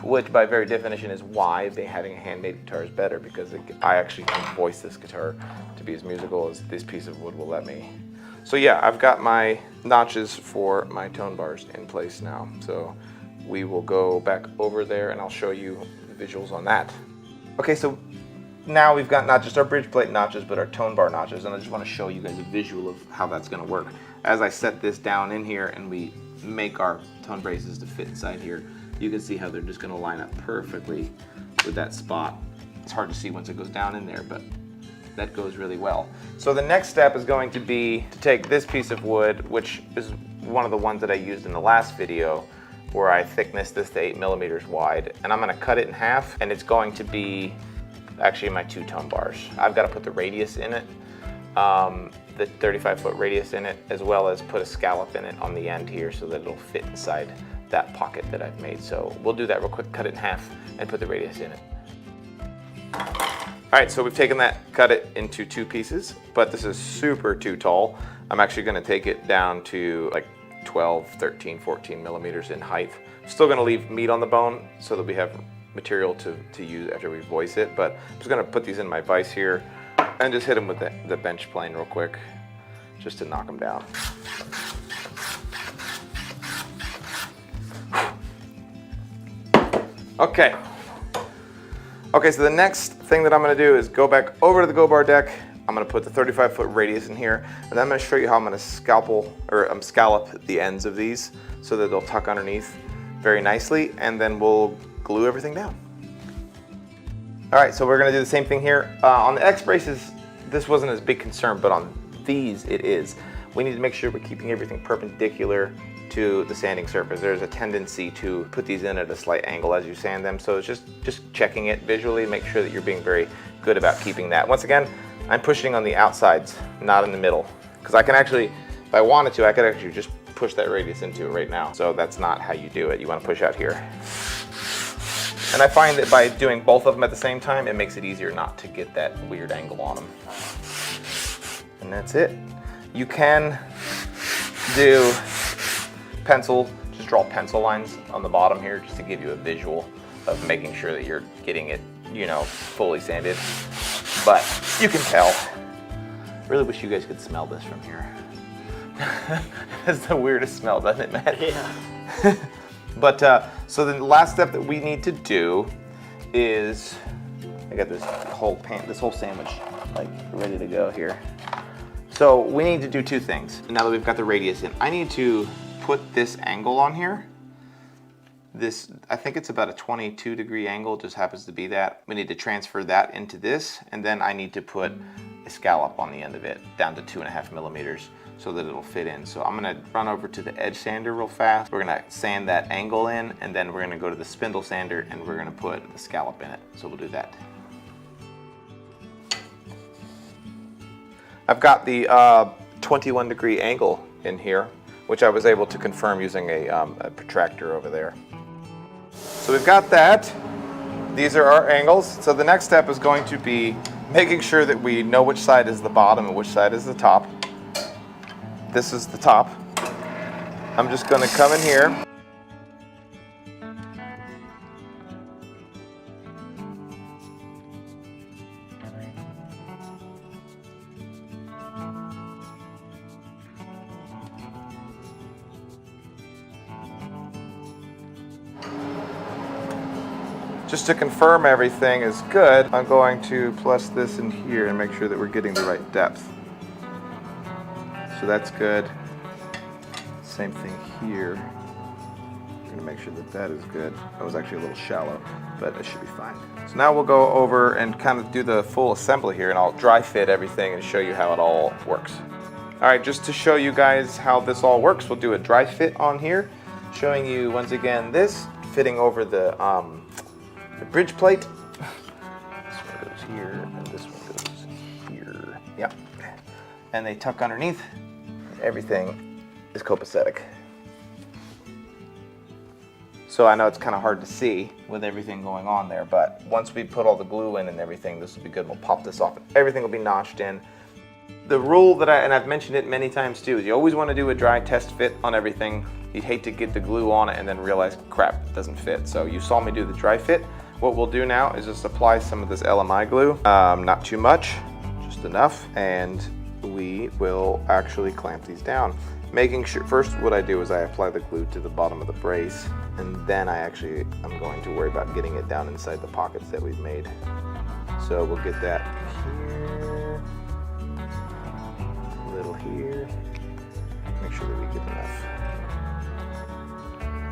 which by very definition is why having a handmade guitar is better, because I actually can voice this guitar to be as musical as this piece of wood will let me. So yeah, I've got my notches for my tone bars in place now. So we will go back over there and I'll show you the visuals on that. Okay, so now we've got not just our bridge plate notches, but our tone bar notches, and I just want to show you guys a visual of how that's going to work. As I set this down in here and we make our tone braces to fit inside here, you can see how they're just going to line up perfectly with that spot. It's hard to see once it goes down in there, but that goes really well. So the next step is going to be to take this piece of wood, which is one of the ones that I used in the last video, where I thickness this to 8 millimeters wide, and I'm going to cut it in half, and it's going to be actually my 2 tone bars. I've got to put the radius in it, the 35-foot radius in it, as well as put a scallop in it on the end here so that it'll fit inside that pocket that I've made. So we'll do that real quick, cut it in half and put the radius in it. All right, so we've taken that, cut it into 2 pieces, but this is super too tall. I'm actually gonna take it down to like 12, 13, 14 millimeters in height. Still gonna leave meat on the bone so that we have material to use after we voice it, but I'm just gonna put these in my vise here and just hit them with the bench plane real quick, just to knock them down. Okay. Okay, so the next thing that I'm gonna do is go back over to the go bar deck. I'm gonna put the 35-foot radius in here, and then I'm gonna show you how I'm gonna scallop the ends of these so that they'll tuck underneath very nicely, and then we'll glue everything down. All right, so we're gonna do the same thing here. On the X braces, this wasn't as big concern, but on these it is. We need to make sure we're keeping everything perpendicular to the sanding surface. There's a tendency to put these in at a slight angle as you sand them, so it's just checking it visually, make sure that you're being very good about keeping that. Once again, I'm pushing on the outsides, not in the middle, because I can actually, if I wanted to, I could actually just push that radius into it right now. So that's not how you do it. You want to push out here. And I find that by doing both of them at the same time, it makes it easier not to get that weird angle on them. And that's it. You can do pencil, just draw pencil lines on the bottom here just to give you a visual of making sure that you're getting it, you know, fully sanded. But you can tell. Really wish you guys could smell this from here. That's the weirdest smell, doesn't it, Matt? Yeah. But so the last step that we need to do is, I got this whole sandwich like ready to go here. So we need to do 2 things. Now that we've got the radius in, I need to put this angle on here. This, I think it's about a 22-degree angle, just happens to be that. We need to transfer that into this, and then I need to put a scallop on the end of it, down to 2.5 millimeters, so that it'll fit in. So I'm gonna run over to the edge sander real fast. We're gonna sand that angle in, and then we're gonna go to the spindle sander, and we're gonna put the scallop in it. So we'll do that. I've got the 21-degree angle in here, which I was able to confirm using a protractor over there. So we've got that. These are our angles. So the next step is going to be making sure that we know which side is the bottom and which side is the top. This is the top. I'm just going to come in here. Just to confirm everything is good, I'm going to plus this in here and make sure that we're getting the right depth. So that's good. Same thing here. I'm gonna make sure that that is good. That was actually a little shallow, but it should be fine. So now we'll go over and kind of do the full assembly here, and I'll dry fit everything and show you how it all works. All right, just to show you guys how this all works, we'll do a dry fit on here, showing you once again this fitting over the bridge plate. This one goes here, and this one goes here. Yep. And they tuck underneath. Everything is copacetic. So I know it's kind of hard to see with everything going on there, but once we put all the glue in and everything, this will be good. We'll pop this off and everything will be notched in. The rule that I've mentioned it many times too, is you always want to do a dry test fit on everything You'd hate to get the glue on it and then realize, crap, it doesn't fit. So you saw me do the dry fit. What we'll do now is just apply some of this LMI glue, not too much, just enough, and we will actually clamp these down. Making sure, first what I do is I apply the glue to the bottom of the brace, and then I'm going to worry about getting it down inside the pockets that we've made. So we'll get that here, a little here, make sure that we get enough.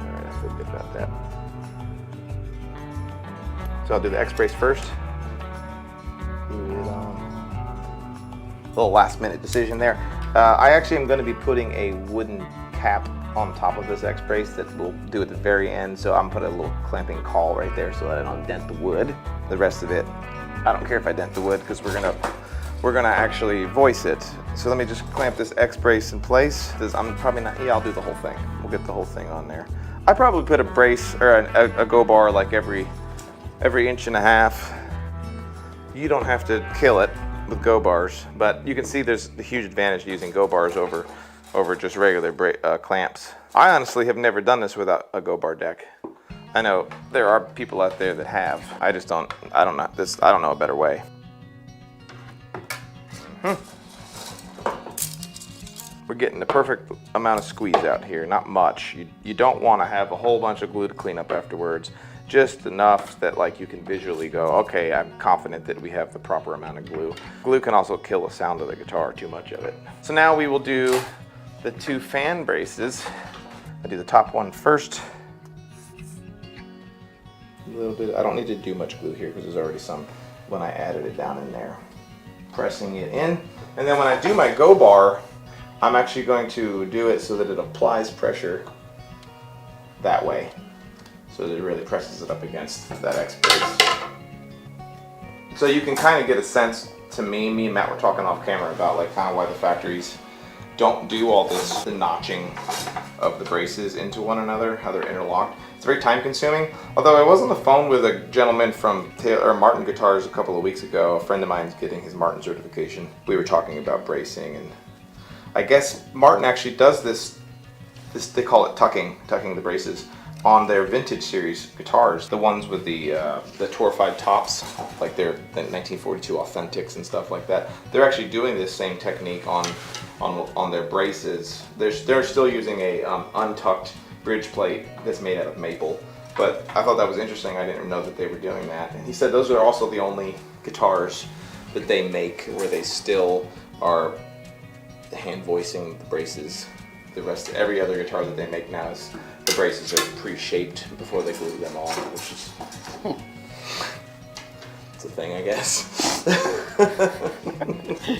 All right, I feel good about that. So I'll do the X brace first. Little last minute decision there. I actually am going to be putting a wooden cap on top of this X brace that we'll do at the very end. So I'm putting a little clamping caul right there so that I don't dent the wood. The rest of it, I don't care if I dent the wood because we're gonna actually voice it. So let me just clamp this X brace in place. I'm probably not. Yeah, I'll do the whole thing. We'll get the whole thing on there. I probably put a brace or a go bar like every 1.5 inches. You don't have to kill it with go bars, but you can see there's a huge advantage using go bars over just regular clamps. I honestly have never done this without a go bar deck. I know there are people out there that have. I don't know a better way. We're getting the perfect amount of squeeze out here, not much. You don't want to have a whole bunch of glue to clean up afterwards. Just enough that like you can visually go, okay, I'm confident that we have the proper amount of glue. Glue can also kill the sound of the guitar, too much of it. So now we will do the 2 fan braces. I do the top one first. A little bit, I don't need to do much glue here because there's already some when I added it down in there. Pressing it in. And then when I do my go bar, I'm actually going to do it so that it applies pressure that way. So that it really presses it up against that X brace. So you can kind of get a sense, to me and Matt were talking off camera about like kind of why the factories don't do all this, the notching of the braces into one another, how they're interlocked. It's very time consuming. Although I was on the phone with a gentleman from Martin Guitars a couple of weeks ago. A friend of mine's getting his Martin certification. We were talking about bracing, and I guess Martin actually does this they call it tucking the braces on their vintage series guitars, the ones with the torfied tops, like their 1942 Authentics and stuff like that. They're actually doing this same technique on their braces. They're still using a untucked bridge plate that's made out of maple. But I thought that was interesting. I didn't know that they were doing that. And he said those are also the only guitars that they make where they still are hand voicing the braces. The rest, every other guitar that they make now is the braces are pre-shaped before they glue them on, which is it's a thing, I guess.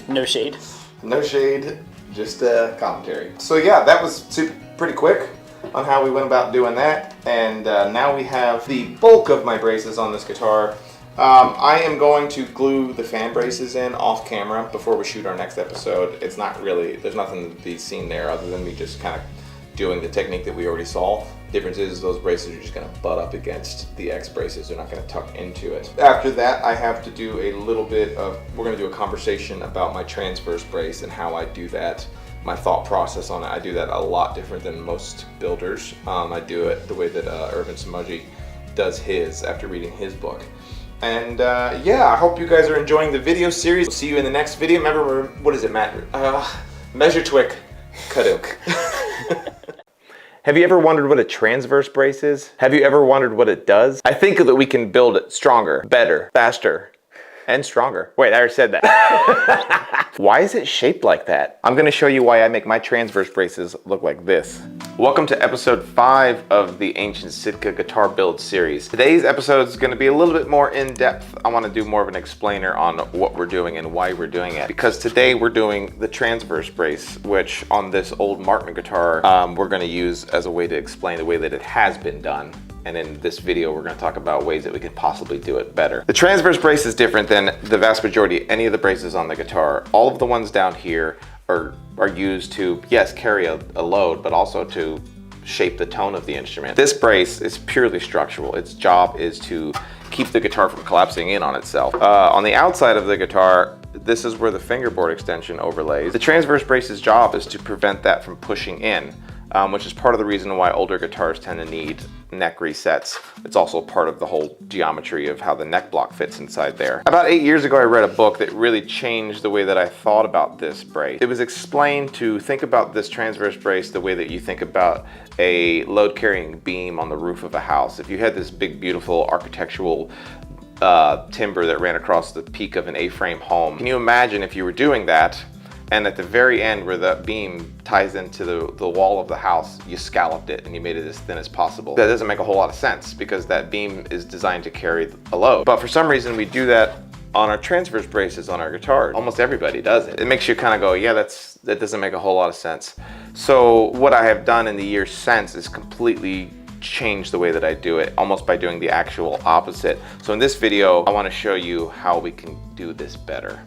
No shade. No shade, just commentary. So yeah, that was pretty quick on how we went about doing that, and now we have the bulk of my braces on this guitar. I am going to glue the fan braces in off camera before we shoot our next episode. It's not really, there's nothing to be seen there other than me just kind of doing the technique that we already saw. Difference is those braces are just going to butt up against the X braces. They're not going to tuck into it. After that, I have to do a little bit of, we're going to do a conversation about my transverse brace and how I do that, my thought process on it. I do that a lot different than most builders. I do it the way that Irvin Samaji does his after reading his book. And yeah, I hope you guys are enjoying the video series. We'll see you in the next video. Remember, what is it, Matt? Measure Twick, Kaduk. Have you ever wondered what a transverse brace is? Have you ever wondered what it does? I think that we can build it stronger, better, faster, and stronger. Wait, I already said that. Why is it shaped like that? I'm gonna show you why I make my transverse braces look like this. Welcome to episode 5 of the Ancient Sitka Guitar Build series. Today's episode is gonna be a little bit more in-depth. I wanna do more of an explainer on what we're doing and why we're doing it. Because today we're doing the transverse brace, which on this old Martin guitar, we're gonna use as a way to explain the way that it has been done. And in this video, we're going to talk about ways that we could possibly do it better. The transverse brace is different than the vast majority, any of the braces on the guitar. All of the ones down here are used to, yes, carry a load, but also to shape the tone of the instrument. This brace is purely structural. Its job is to keep the guitar from collapsing in on itself. On the outside of the guitar, this is where the fingerboard extension overlays. The transverse brace's job is to prevent that from pushing in. which is part of the reason why older guitars tend to need neck resets. It's also part of the whole geometry of how the neck block fits inside there. About 8 years ago, I read a book that really changed the way that I thought about this brace. It was explained to think about this transverse brace the way that you think about a load-carrying beam on the roof of a house. If you had this big, beautiful architectural timber that ran across the peak of an A-frame home, can you imagine if you were doing that, and at the very end where that beam ties into the wall of the house, you scalloped it and you made it as thin as possible? That doesn't make a whole lot of sense because that beam is designed to carry a load. But for some reason we do that on our transverse braces on our guitar. Almost everybody does it. It makes you kind of go, yeah, that doesn't make a whole lot of sense. So what I have done in the years since is completely change the way that I do it, almost by doing the actual opposite. So in this video, I want to show you how we can do this better.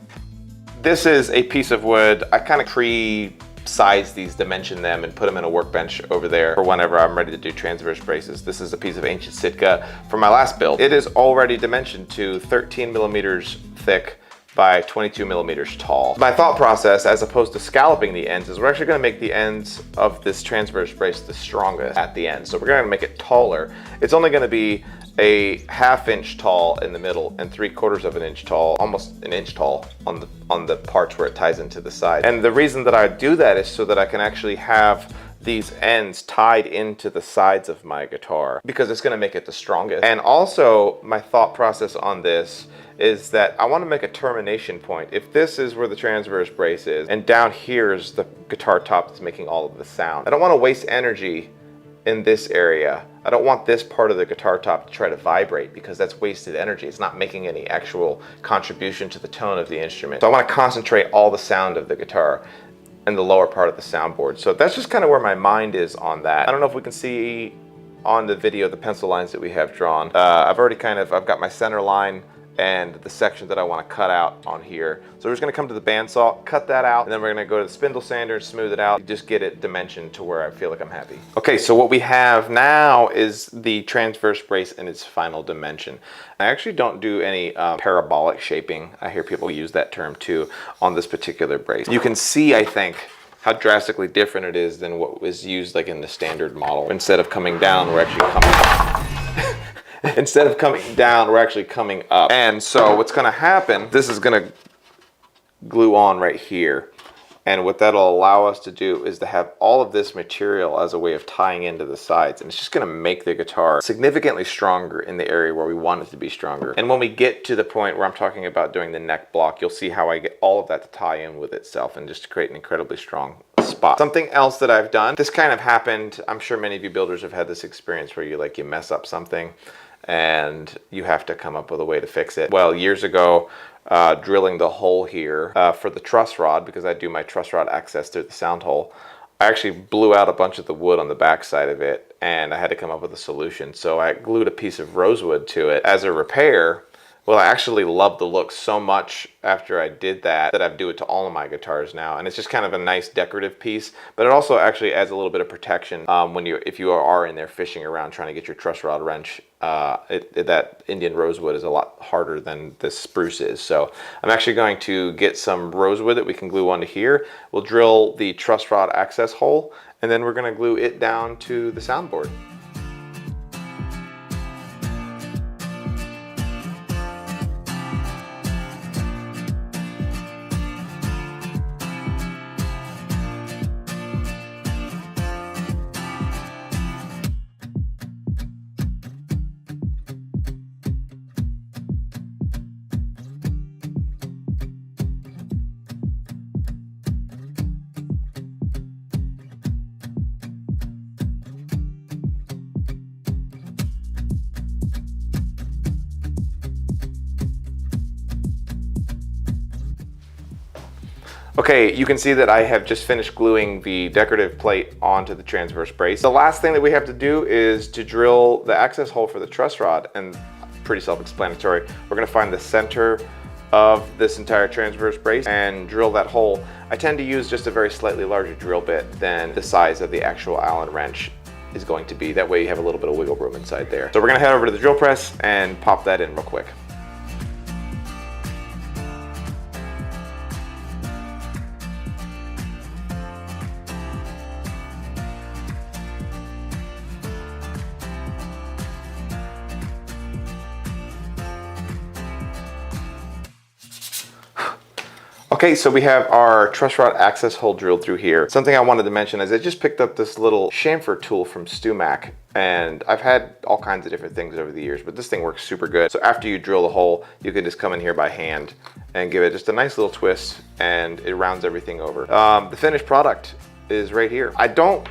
This is a piece of wood. I kind of pre-size these, dimension them, and put them in a workbench over there for whenever I'm ready to do transverse braces. This is a piece of ancient Sitka from my last build. It is already dimensioned to 13 millimeters thick by 22 millimeters tall. My thought process, as opposed to scalloping the ends, is we're actually going to make the ends of this transverse brace the strongest at the end. So we're going to make it taller. It's only going to be a 1/2 inch tall in the middle and 3/4 of an inch tall, almost an inch tall on the parts where it ties into the side. And the reason that I do that is so that I can actually have these ends tied into the sides of my guitar, because it's going to make it the strongest. And also my thought process on this is that I want to make a termination point. If this is where the transverse brace is, and down here is the guitar top that's making all of the sound, I don't want to waste energy in this area. I don't want this part of the guitar top to try to vibrate, because that's wasted energy. It's not making any actual contribution to the tone of the instrument. So I want to concentrate all the sound of the guitar in the lower part of the soundboard. So that's just kind of where my mind is on that. I don't know if we can see on the video the pencil lines that we have drawn. I've got my center line and the section that I want to cut out on here. So we're just going to come to the bandsaw, cut that out, and then we're going to go to the spindle sander and smooth it out. Just get it dimensioned to where I feel like I'm happy. Okay, so what we have now is the transverse brace in its final dimension. I actually don't do any parabolic shaping. I hear people use that term too on this particular brace. You can see, I think, how drastically different it is than what was used like in the standard model. Instead of coming down, we're actually coming up. Instead of coming down, we're actually coming up. And so what's going to happen, this is going to glue on right here. And what that'll allow us to do is to have all of this material as a way of tying into the sides. And it's just going to make the guitar significantly stronger in the area where we want it to be stronger. And when we get to the point where I'm talking about doing the neck block, you'll see how I get all of that to tie in with itself and just to create an incredibly strong spot. Something else that I've done, this kind of happened, I'm sure many of you builders have had this experience where you mess up something and you have to come up with a way to fix it. Well, years ago, drilling the hole here for the truss rod, because I do my truss rod access through the sound hole, I actually blew out a bunch of the wood on the back side of it, and I had to come up with a solution. So I glued a piece of rosewood to it as a repair. Well, I actually love the look so much after I did that I do it to all of my guitars now, and it's just kind of a nice decorative piece, but it also actually adds a little bit of protection if you are in there fishing around trying to get your truss rod wrench. That Indian rosewood is a lot harder than this spruce is. So I'm actually going to get some rosewood that we can glue onto here. We'll drill the truss rod access hole, and then we're going to glue it down to the soundboard. Okay, you can see that I have just finished gluing the decorative plate onto the transverse brace. The last thing that we have to do is to drill the access hole for the truss rod, and pretty self-explanatory. We're going to find the center of this entire transverse brace and drill that hole. I tend to use just a very slightly larger drill bit than the size of the actual Allen wrench is going to be. That way you have a little bit of wiggle room inside there. So we're going to head over to the drill press and pop that in real quick. Okay, so we have our truss rod access hole drilled through here. Something I wanted to mention is I just picked up this little chamfer tool from StuMac, and I've had all kinds of different things over the years, but this thing works super good. So after you drill the hole, you can just come in here by hand and give it just a nice little twist, and it rounds everything over. The finished product is right here. I don't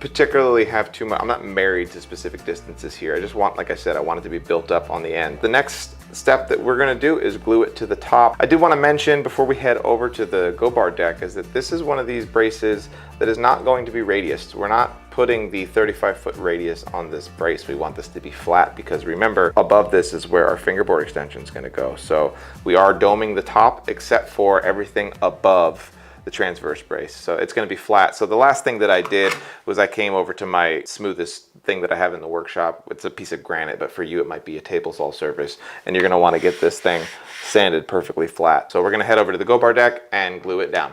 particularly have too much, I'm not married to specific distances here. I just want, like I said, I want it to be built up on the end. The next step that we're gonna do is glue it to the top. I did wanna mention before we head over to the go bar deck is that this is one of these braces that is not going to be radiused. We're not putting the 35-foot radius on this brace. We want this to be flat because remember, above this is where our fingerboard extension is gonna go. So we are doming the top except for everything above the transverse brace. So it's gonna be flat. So the last thing that I did was I came over to my smoothest thing that I have in the workshop. It's a piece of granite, but for you it might be a table saw surface. And you're gonna wanna get this thing sanded perfectly flat. So we're gonna head over to the go bar deck and glue it down.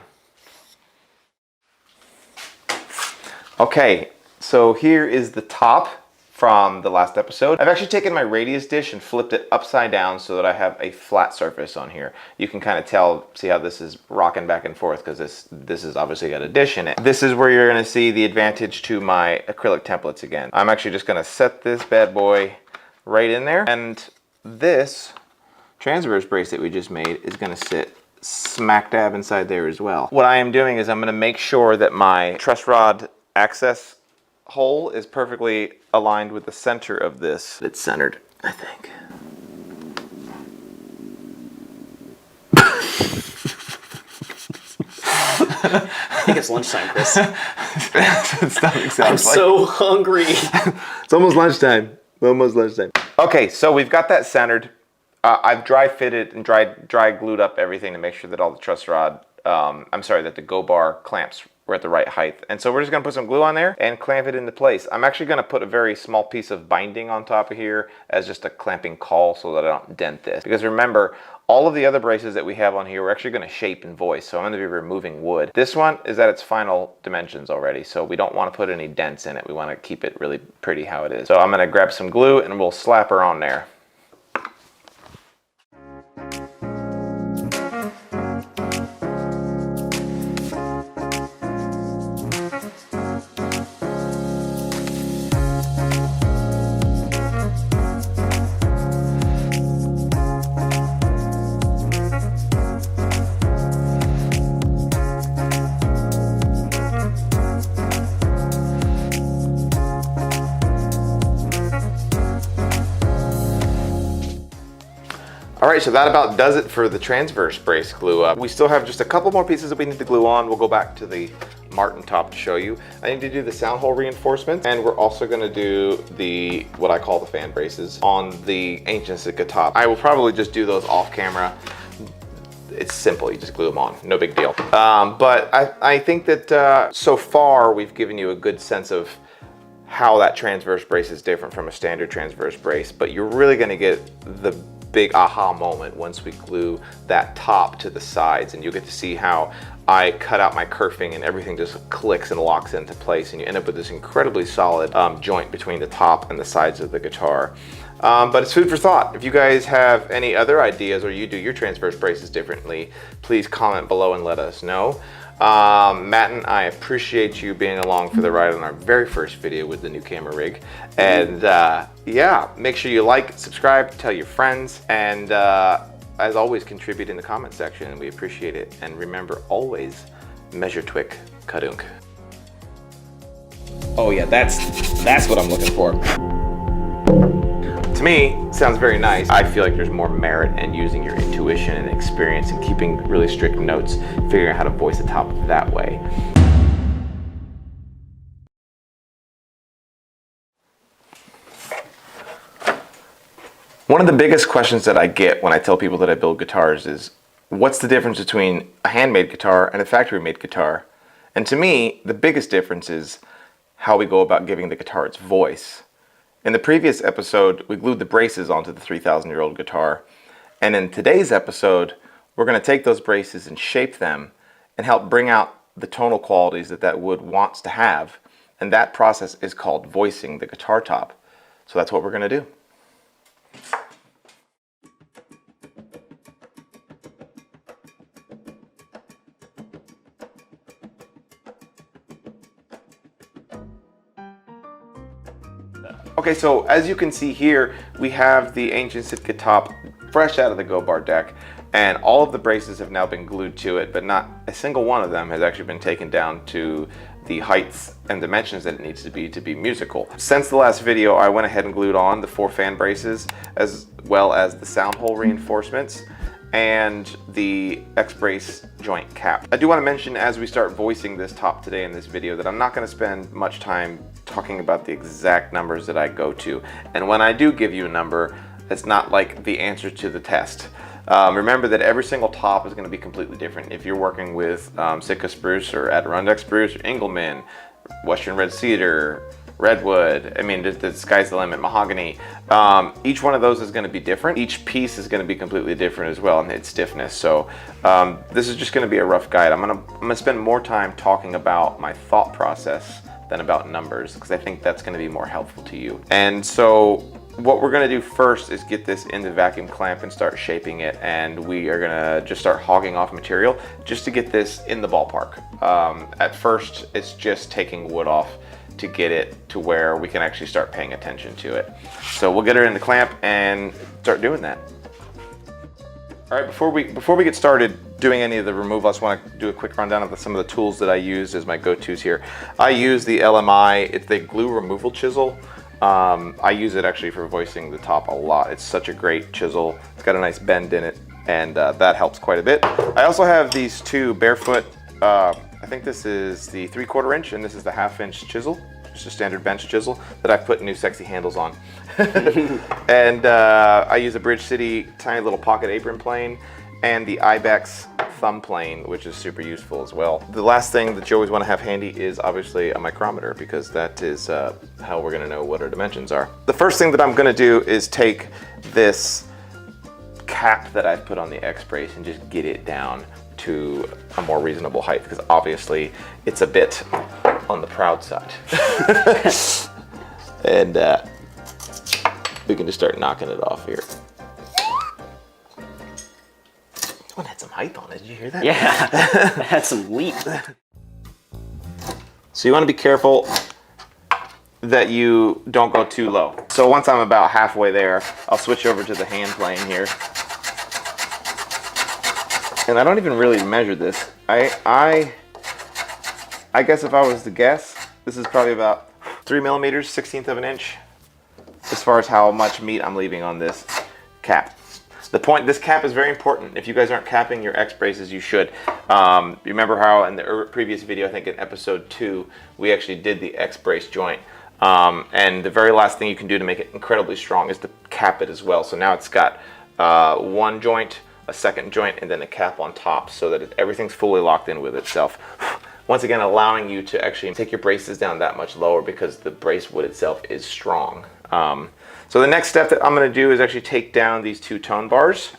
Okay, so here is the top from the last episode. I've actually taken my radius dish and flipped it upside down so that I have a flat surface on here. You can kind of tell, see how this is rocking back and forth because this is obviously got a dish in it. This is where you're gonna see the advantage to my acrylic templates again. I'm actually just gonna set this bad boy right in there, and this transverse brace that we just made is gonna sit smack dab inside there as well. What I am doing is I'm gonna make sure that my truss rod access hole is perfectly aligned with the center of this. It's centered, I think. I think it's lunchtime, Chris. I'm so hungry. It's almost lunchtime. Almost lunchtime. Okay, so we've got that centered. I've dry fitted and dry glued up everything to make sure that all the truss rod, that the go bar clamps were at the right height. And so we're just gonna put some glue on there and clamp it into place. I'm actually gonna put a very small piece of binding on top of here as just a clamping caul so that I don't dent this. Because remember, all of the other braces that we have on here, we're actually gonna shape and voice. So I'm gonna be removing wood. This one is at its final dimensions already, so we don't wanna put any dents in it. We wanna keep it really pretty how it is. So I'm gonna grab some glue and we'll slap her on there. All right, so that about does it for the transverse brace glue up. We still have just a couple more pieces that we need to glue on. We'll go back to the Martin top to show you. I need to do the sound hole reinforcements, and we're also gonna do the, what I call the fan braces on the Ancient Sitka top. I will probably just do those off camera. It's simple, you just glue them on, no big deal. But I think that so far we've given you a good sense of how that transverse brace is different from a standard transverse brace, but you're really gonna get the big aha moment once we glue that top to the sides, and you'll get to see how I cut out my kerfing and everything just clicks and locks into place, and you end up with this incredibly solid joint between the top and the sides of the guitar. But it's food for thought. If you guys have any other ideas or you do your transverse braces differently, please comment below and let us know. Matt and I appreciate you being along for the ride on our very first video with the new camera rig. And yeah, make sure you like, subscribe, tell your friends, and as always, contribute in the comment section. We appreciate it. And remember, always measure twick, kadunk. Oh yeah, that's what I'm looking for. To me, sounds very nice. I feel like there's more merit in using your intuition and experience and keeping really strict notes, figuring out how to voice the top that way. One of the biggest questions that I get when I tell people that I build guitars is, what's the difference between a handmade guitar and a factory-made guitar? And to me, the biggest difference is how we go about giving the guitar its voice. In the previous episode, we glued the braces onto the 3,000-year-old guitar. And in today's episode, we're going to take those braces and shape them and help bring out the tonal qualities that that wood wants to have. And that process is called voicing the guitar top. So that's what we're going to do. Okay, so as you can see here, we have the ancient Sitka top fresh out of the Go Bar deck, and all of the braces have now been glued to it, but not a single one of them has actually been taken down to the heights and dimensions that it needs to be musical. Since the last video, I went ahead and glued on the 4 fan braces, as well as the sound hole reinforcements and the X-brace joint cap. I do want to mention as we start voicing this top today in this video that I'm not going to spend much time talking about the exact numbers that I go to. And when I do give you a number, it's not like the answer to the test. Remember that every single top is going to be completely different. If you're working with Sitka spruce or Adirondack spruce or Engelmann, Western red cedar, redwood, I mean, the sky's the limit, mahogany. Each one of those is going to be different. Each piece is going to be completely different as well in its stiffness. So this is just going to be a rough guide. I'm gonna spend more time talking about my thought process than about numbers, because I think that's going to be more helpful to you. And so what we're going to do first is get this in the vacuum clamp and start shaping it, and we are going to just start hogging off material just to get this in the ballpark. At first, it's just taking wood off to get it to where we can actually start paying attention to it. So we'll get her in the clamp and start doing that. All right, before we get started doing any of the removal, I just want to do a quick rundown of some of the tools that I use as my go-tos here. I use the LMI, it's the glue removal chisel. I use it actually for voicing the top a lot. It's such a great chisel. It's got a nice bend in it, and that helps quite a bit. I also have these 2 barefoot, I think this is the 3/4 inch and this is the 1/2 inch chisel. Just a standard bench chisel that I've put new sexy handles on. And I use a Bridge City tiny little pocket apron plane and the Ibex thumb plane, which is super useful as well. The last thing that you always want to have handy is obviously a micrometer, because that is how we're going to know what our dimensions are. The first thing that I'm going to do is take this cap that I've put on the X-brace and just get it down to a more reasonable height, because obviously it's a bit on the proud side. And we can just start knocking it off here. This one had some height on it, did you hear that? Yeah, it had some leap. So you want to be careful that you don't go too low. So once I'm about halfway there, I'll switch over to the hand plane here. And I don't even really measure this. I guess if I was to guess, this is probably about 3 millimeters, 1/16 of an inch, as far as how much meat I'm leaving on this cap. This cap is very important. If you guys aren't capping your X-braces, you should. Remember how in the previous video, I think in episode 2, we actually did the X-brace joint. And the very last thing you can do to make it incredibly strong is to cap it as well. So now it's got 1 joint, a 2nd joint, and then a cap on top, so that everything's fully locked in with itself. Once again, allowing you to actually take your braces down that much lower, because the brace wood itself is strong. So the next step that I'm going to do is actually take down these 2 tone bars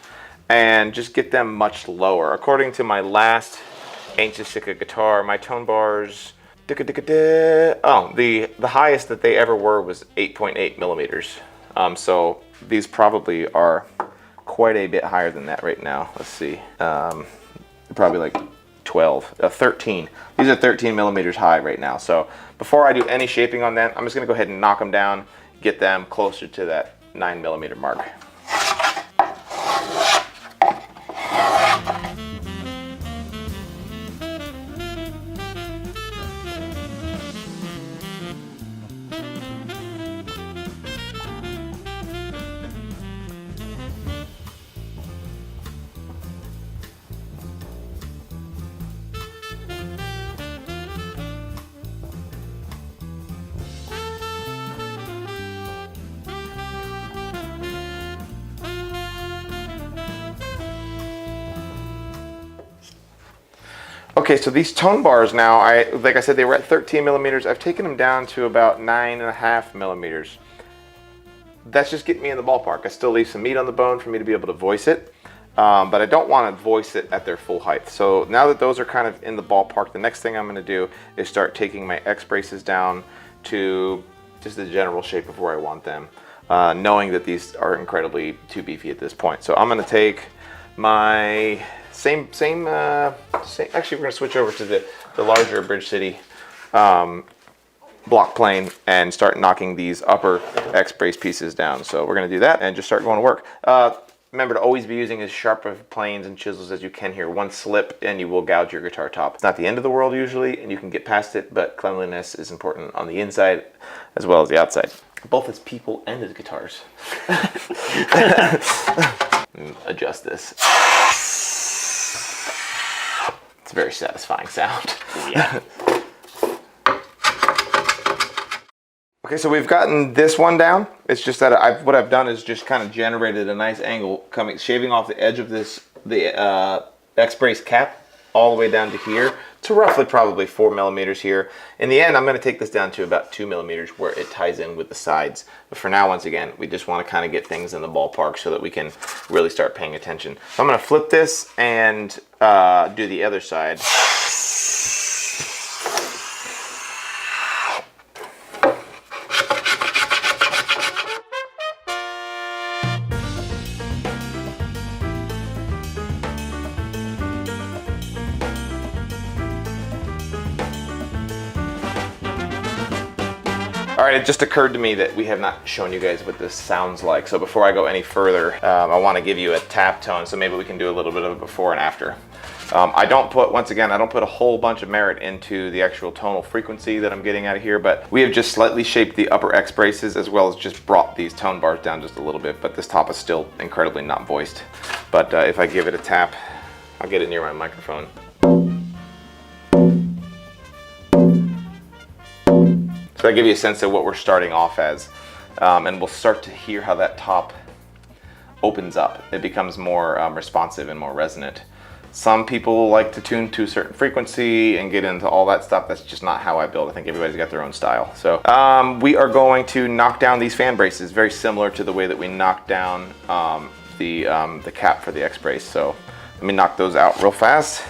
and just get them much lower. According to my last ancient Sitka guitar, my tone bars, the highest that they ever were was 8.8 millimeters. So these probably are quite a bit higher than that right now. Let's see, probably like 13. These are 13 millimeters high right now. So before I do any shaping on them, I'm just going to go ahead and knock them down, get them closer to that 9 millimeter mark. Okay, so these tone bars now, like I said, they were at 13 millimeters. I've taken them down to about 9.5 millimeters. That's just getting me in the ballpark. I still leave some meat on the bone for me to be able to voice it, but I don't want to voice it at their full height. So now that those are kind of in the ballpark, the next thing I'm going to do is start taking my X-braces down to just the general shape of where I want them, knowing that these are incredibly too beefy at this point. So I'm going to take my same actually we're going to switch over to the larger Bridge City block plane and start knocking these upper X brace pieces down. So we're going to do that and just start going to work. Remember to always be using as sharp of planes and chisels as you can here. One slip and you will gouge your guitar top. It's not the end of the world usually, and you can get past it, but cleanliness is important on the inside as well as the outside. Both as people and as guitars. Adjust this. It's a very satisfying sound. Yeah. Okay, so we've gotten this one down. It's just that what I've done is just kind of generated a nice angle shaving off the edge of the X-brace cap all the way down to here to roughly probably 4 millimeters here. In the end, I'm going to take this down to about 2 millimeters where it ties in with the sides. But for now, once again, we just want to kind of get things in the ballpark so that we can really start paying attention. So I'm going to flip this and do the other side. All right, it just occurred to me that we have not shown you guys what this sounds like. So before I go any further, I want to give you a tap tone, so maybe we can do a little bit of a before and after. I don't put a whole bunch of merit into the actual tonal frequency that I'm getting out of here, but we have just slightly shaped the upper X braces as well as just brought these tone bars down just a little bit, but this top is still incredibly not voiced. But if I give it a tap, I'll get it near my microphone. So I give you a sense of what we're starting off as, and we'll start to hear how that top opens up. It becomes more responsive and more resonant. Some people like to tune to a certain frequency and get into all that stuff. That's just not how I build. I think everybody's got their own style. So we are going to knock down these fan braces, very similar to the way that we knocked down the cap for the X brace. So let me knock those out real fast.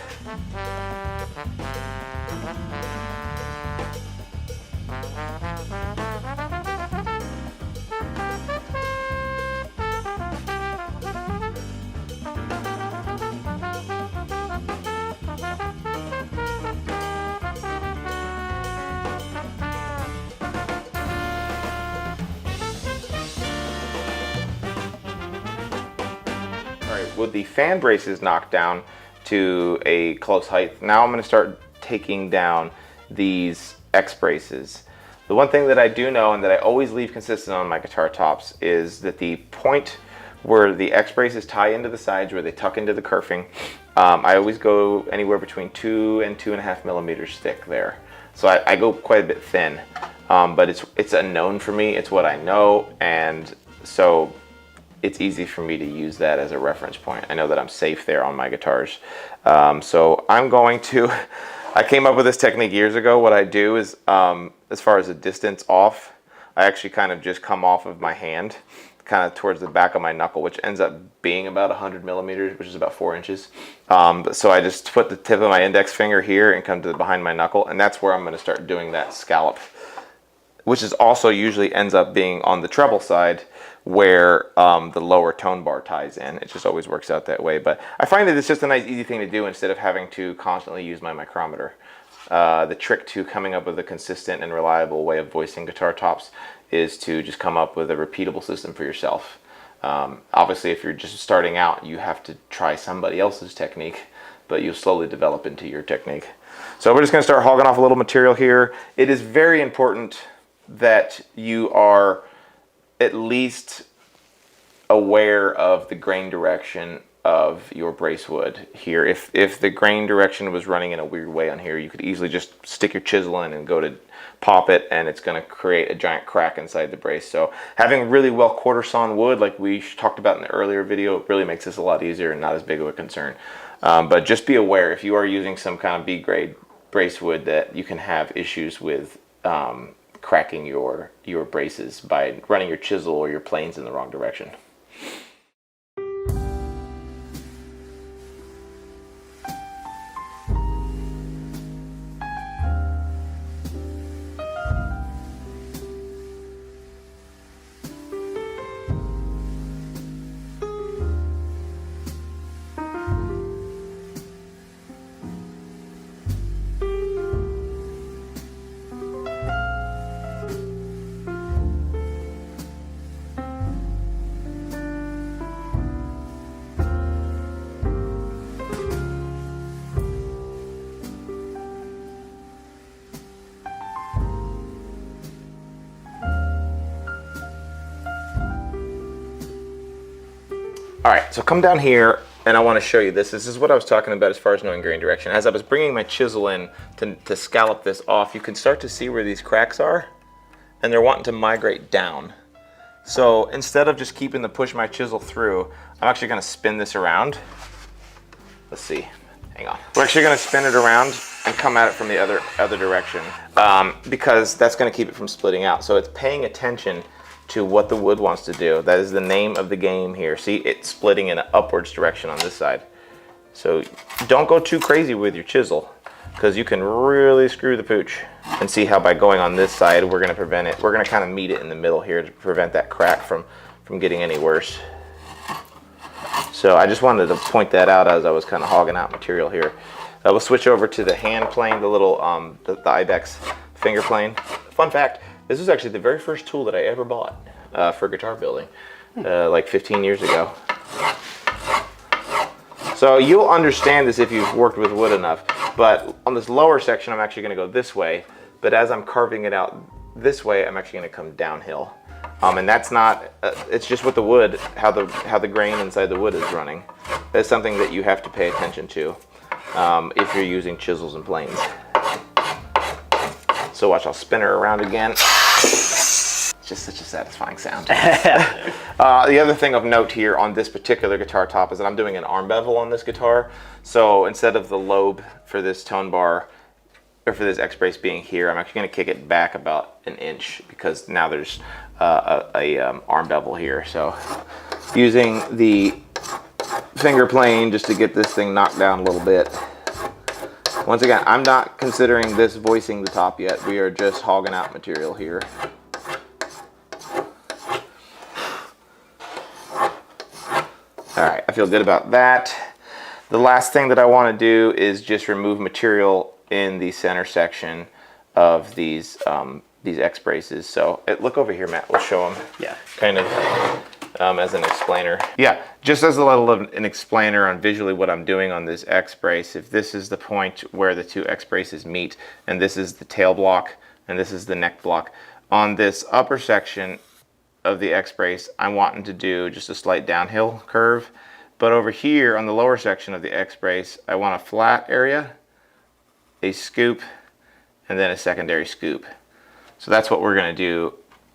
With the fan braces knocked down to a close height, now I'm going to start taking down these X braces. The one thing that I do know and that I always leave consistent on my guitar tops is that the point where the X braces tie into the sides, where they tuck into the kerfing, I always go anywhere between 2 and 2.5 millimeters thick there. So I go quite a bit thin, but it's a known for me. It's what I know, and so it's easy for me to use that as a reference point. I know that I'm safe there on my guitars. So I'm going to, I came up with this technique years ago. What I do is, as far as the distance off, I actually kind of just come off of my hand, kind of towards the back of my knuckle, which ends up being about 100 millimeters, which is about 4 inches. So I just put the tip of my index finger here and come to behind my knuckle, and that's where I'm gonna start doing that scallop, which is also usually ends up being on the treble side, where the lower tone bar ties in. It just always works out that way. But I find that it's just a nice easy thing to do instead of having to constantly use my micrometer. The trick to coming up with a consistent and reliable way of voicing guitar tops is to just come up with a repeatable system for yourself. Obviously, if you're just starting out, you have to try somebody else's technique, but you'll slowly develop into your technique. So we're just going to start hogging off a little material here. It is very important that you are at least aware of the grain direction of your brace wood here. If the grain direction was running in a weird way on here, you could easily just stick your chisel in and go to pop it, and it's going to create a giant crack inside the brace. So having really well quarter sawn wood, like we talked about in the earlier video, really makes this a lot easier and not as big of a concern. But just be aware, if you are using some kind of B-grade brace wood, that you can have issues with cracking your braces by running your chisel or your planes in the wrong direction. All right, so come down here and I want to show you this. This is what I was talking about as far as knowing grain direction. As I was bringing my chisel in to scallop this off, you can start to see where these cracks are, and they're wanting to migrate down. So instead of just keeping the push my chisel through, I'm actually going to spin this around. Let's see. Hang on. We're actually going to spin it around and come at it from the other direction, because that's going to keep it from splitting out. So it's paying attention to what the wood wants to do. That is the name of the game here. See, it's splitting in an upwards direction on this side. So don't go too crazy with your chisel, because you can really screw the pooch. And see how by going on this side, we're going to prevent it. We're going to kind of meet it in the middle here to prevent that crack from getting any worse. So I just wanted to point that out as I was kind of hogging out material here. We'll switch over to the hand plane, the little the Ibex finger plane. Fun fact, this was actually the very first tool that I ever bought for guitar building, like 15 years ago. So you'll understand this if you've worked with wood enough, but on this lower section, I'm actually going to go this way, but as I'm carving it out this way, I'm actually going to come downhill. And that's not, it's just with the wood, how the grain inside the wood is running. That's something that you have to pay attention to if you're using chisels and planes. So watch, I'll spin her around again. It's just such a satisfying sound. The other thing of note here on this particular guitar top is that I'm doing an arm bevel on this guitar. So instead of the lobe for this tone bar, or for this X brace being here, I'm actually going to kick it back about an inch, because now there's a arm bevel here. So using the finger plane just to get this thing knocked down a little bit. Once again, I'm not considering this voicing the top yet. We are just hogging out material here. All right, I feel good about that. The last thing that I want to do is just remove material in the center section of these X braces. So look over here, Matt. We'll show them. Yeah. Kind of as an explainer. Yeah, just as a little of an explainer on visually what I'm doing on this X brace. If this is the point where the two X braces meet, and this is the tail block, and this is the neck block, on this upper section of the X brace, I'm wanting to do just a slight downhill curve. But over here on the lower section of the X brace, I want a flat area, a scoop, and then a secondary scoop. So that's what we're going to do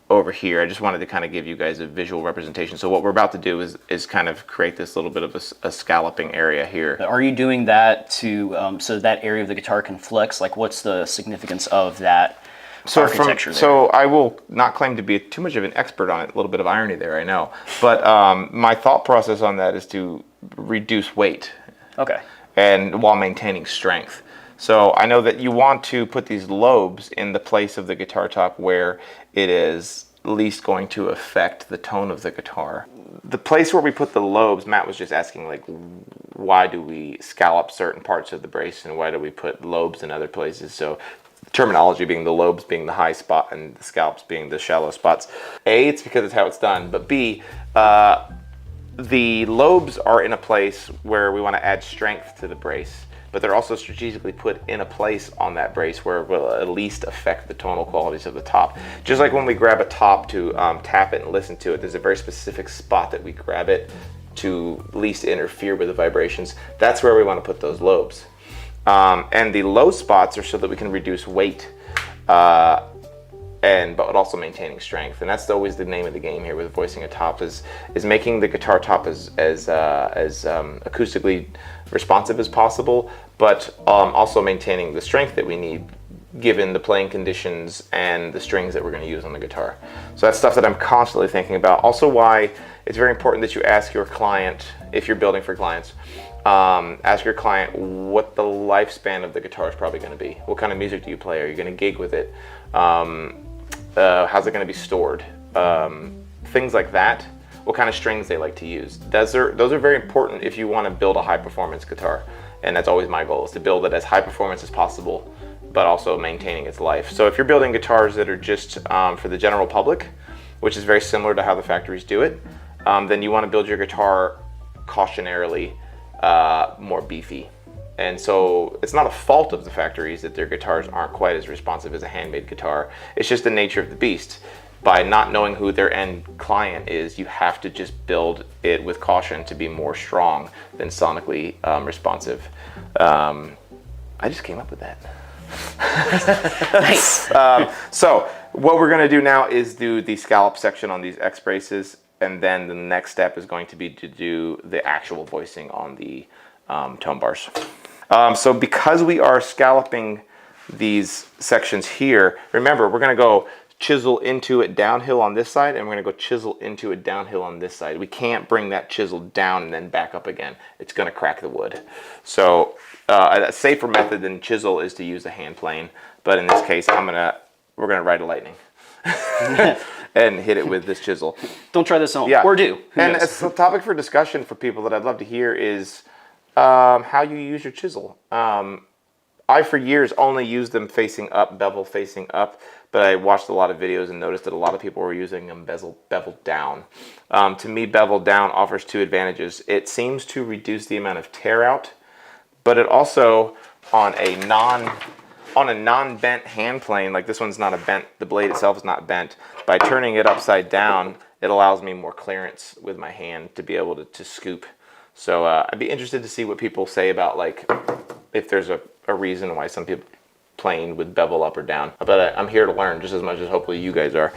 over here. I just wanted to kind of give you guys a visual representation. So what we're about to do is kind of create this little bit of a scalloping area here. Are you doing that to so that area of the guitar can flex? Like, what's the significance of that architecture there? So I will not claim to be too much of an expert on it. A little bit of irony there, I know. But my thought process on that is to reduce weight. Okay. And while maintaining strength. So I know that you want to put these lobes in the place of the guitar top where it is least going to affect the tone of the guitar. The place where we put the lobes, Matt was just asking, like, why do we scallop certain parts of the brace and why do we put lobes in other places? So the terminology being the lobes being the high spot and the scallops being the shallow spots. A, it's because it's how it's done, but B, the lobes are in a place where we want to add strength to the brace, but they're also strategically put in a place on that brace where it will at least affect the tonal qualities of the top. Just like when we grab a top to tap it and listen to it, there's a very specific spot that we grab it to least interfere with the vibrations. That's where we want to put those lobes. And the low spots are so that we can reduce weight, but also maintaining strength. And that's always the name of the game here with voicing a top, is making the guitar top as acoustically responsive as possible, but also maintaining the strength that we need given the playing conditions and the strings that we're going to use on the guitar. So that's stuff that I'm constantly thinking about. Also why it's very important that you ask your client, if you're building for clients, ask your client what the lifespan of the guitar is probably going to be. What kind of music do you play? Are you going to gig with it? How's it going to be stored? Things like that. What kind of strings they like to use. Those are very important if you want to build a high performance guitar. And that's always my goal, is to build it as high performance as possible, but also maintaining its life. So if you're building guitars that are just for the general public, which is very similar to how the factories do it, then you want to build your guitar cautionarily more beefy. And so it's not a fault of the factories that their guitars aren't quite as responsive as a handmade guitar. It's just the nature of the beast. By not knowing who their end client is, you have to just build it with caution to be more strong than sonically responsive. I just came up with that. Nice. So what we're gonna do now is do the scallop section on these X braces, and then the next step is going to be to do the actual voicing on the tone bars. So because we are scalloping these sections here, remember we're gonna go chisel into it downhill on this side, and we're gonna go chisel into it downhill on this side. We can't bring that chisel down and then back up again. It's gonna crack the wood. So a safer method than chisel is to use a hand plane, but in this case, we're gonna ride a lightning and hit it with this chisel. Don't try this at home, Yeah. or do. Who And knows? it's a topic for discussion for people that I'd love to hear is how you use your chisel. I, for years, only used them facing up, bevel facing up, but I watched a lot of videos and noticed that a lot of people were using them bevel down. To me, bevel down offers two advantages. It seems to reduce the amount of tear out, but it also, on a non-bent hand plane, like this one's not a bent, the blade itself is not bent, by turning it upside down, it allows me more clearance with my hand to be able to scoop. So I'd be interested to see what people say about, like, if there's a reason why some people plane with bevel up or down. But I'm here to learn just as much as hopefully you guys are.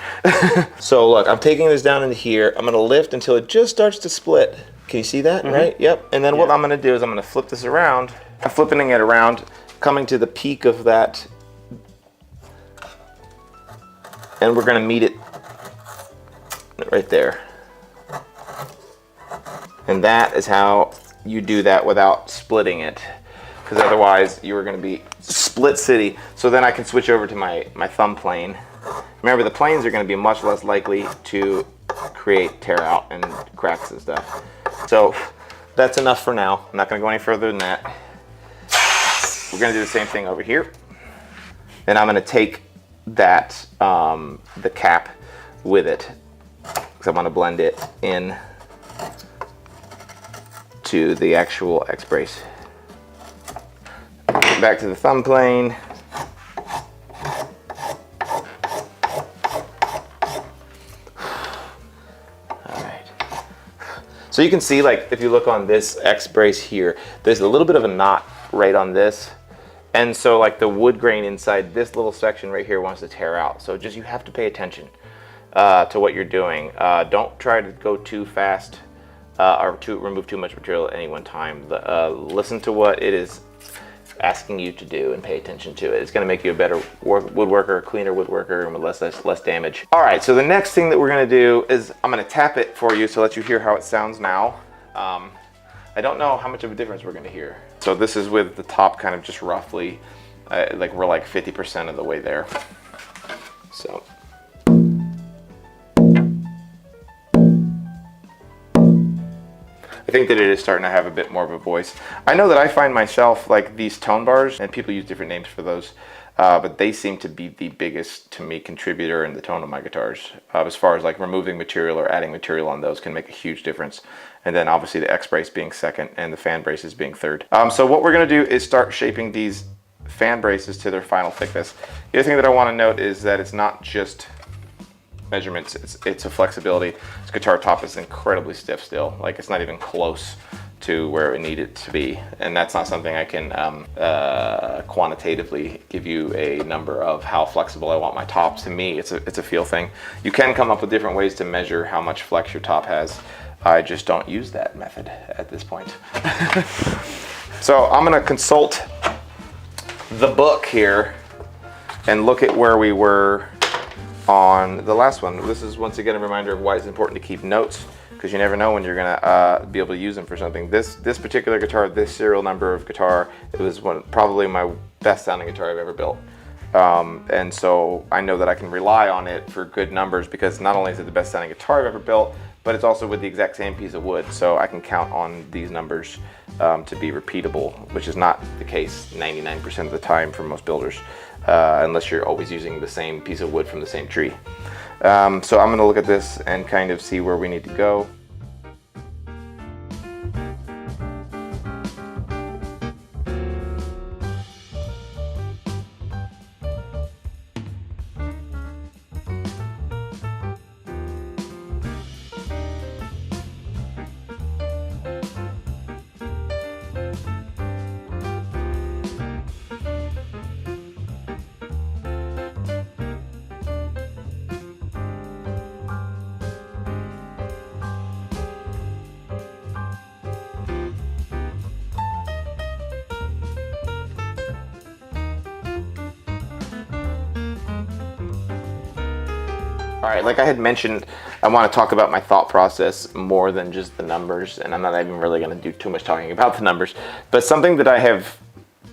So look, I'm taking this down into here. I'm gonna lift until it just starts to split. Can you see that, right? Yep. And then what I'm gonna do is I'm gonna flip this around. I'm flipping it around, coming to the peak of that, and we're gonna meet it right there. And that is how you do that without splitting it, because otherwise you are going to be split city. So then I can switch over to my thumb plane. Remember, the planes are going to be much less likely to create tear out and cracks and stuff. So that's enough for now. I'm not going to go any further than that. We're going to do the same thing over here. Then I'm going to take that, the cap with it, because I want to blend it in to the actual X brace. Back to the thumb plane. Alright. So you can see, like, if you look on this X brace here, there's a little bit of a knot right on this. And so, like, the wood grain inside this little section right here wants to tear out. So just, you have to pay attention to what you're doing. Don't try to go too fast or to remove too much material at any one time. Listen to what it is asking you to do and pay attention to it. It's going to make you a better woodworker, cleaner woodworker, and with less damage. All right, so the next thing that we're going to do is I'm going to tap it for you to let you hear how it sounds now. I don't know how much of a difference we're going to hear. So this is with the top kind of just roughly, like we're like 50% of the way there. So. I think that it is starting to have a bit more of a voice. I know that I find myself, like, these tone bars, and people use different names for those, but they seem to be the biggest, to me, contributor in the tone of my guitars. As far as, like, removing material or adding material on those can make a huge difference. And then obviously the X brace being second and the fan braces being third. So what we're gonna do is start shaping these fan braces to their final thickness. The other thing that I wanna note is that it's not just measurements, it's a flexibility. This guitar top is incredibly stiff still. Like, it's not even close to where it needed to be, and that's not something I can quantitatively give you a number of how flexible I want my top. To me, it's a feel thing. You can come up with different ways to measure how much flex your top has. I just don't use that method at this point. So I'm gonna consult the book here and look at where we were on the last one. This is once again a reminder of why it's important to keep notes, because you never know when you're gonna be able to use them for something. This particular guitar, this serial number of guitar, it was probably my best sounding guitar I've ever built. And so I know that I can rely on it for good numbers, because not only is it the best sounding guitar I've ever built, but it's also with the exact same piece of wood. So I can count on these numbers to be repeatable, which is not the case 99% of the time for most builders. Unless you're always using the same piece of wood from the same tree. So I'm going to look at this and kind of see where we need to go. All right, like I had mentioned, I want to talk about my thought process more than just the numbers, and I'm not even really going to do too much talking about the numbers, but something that I have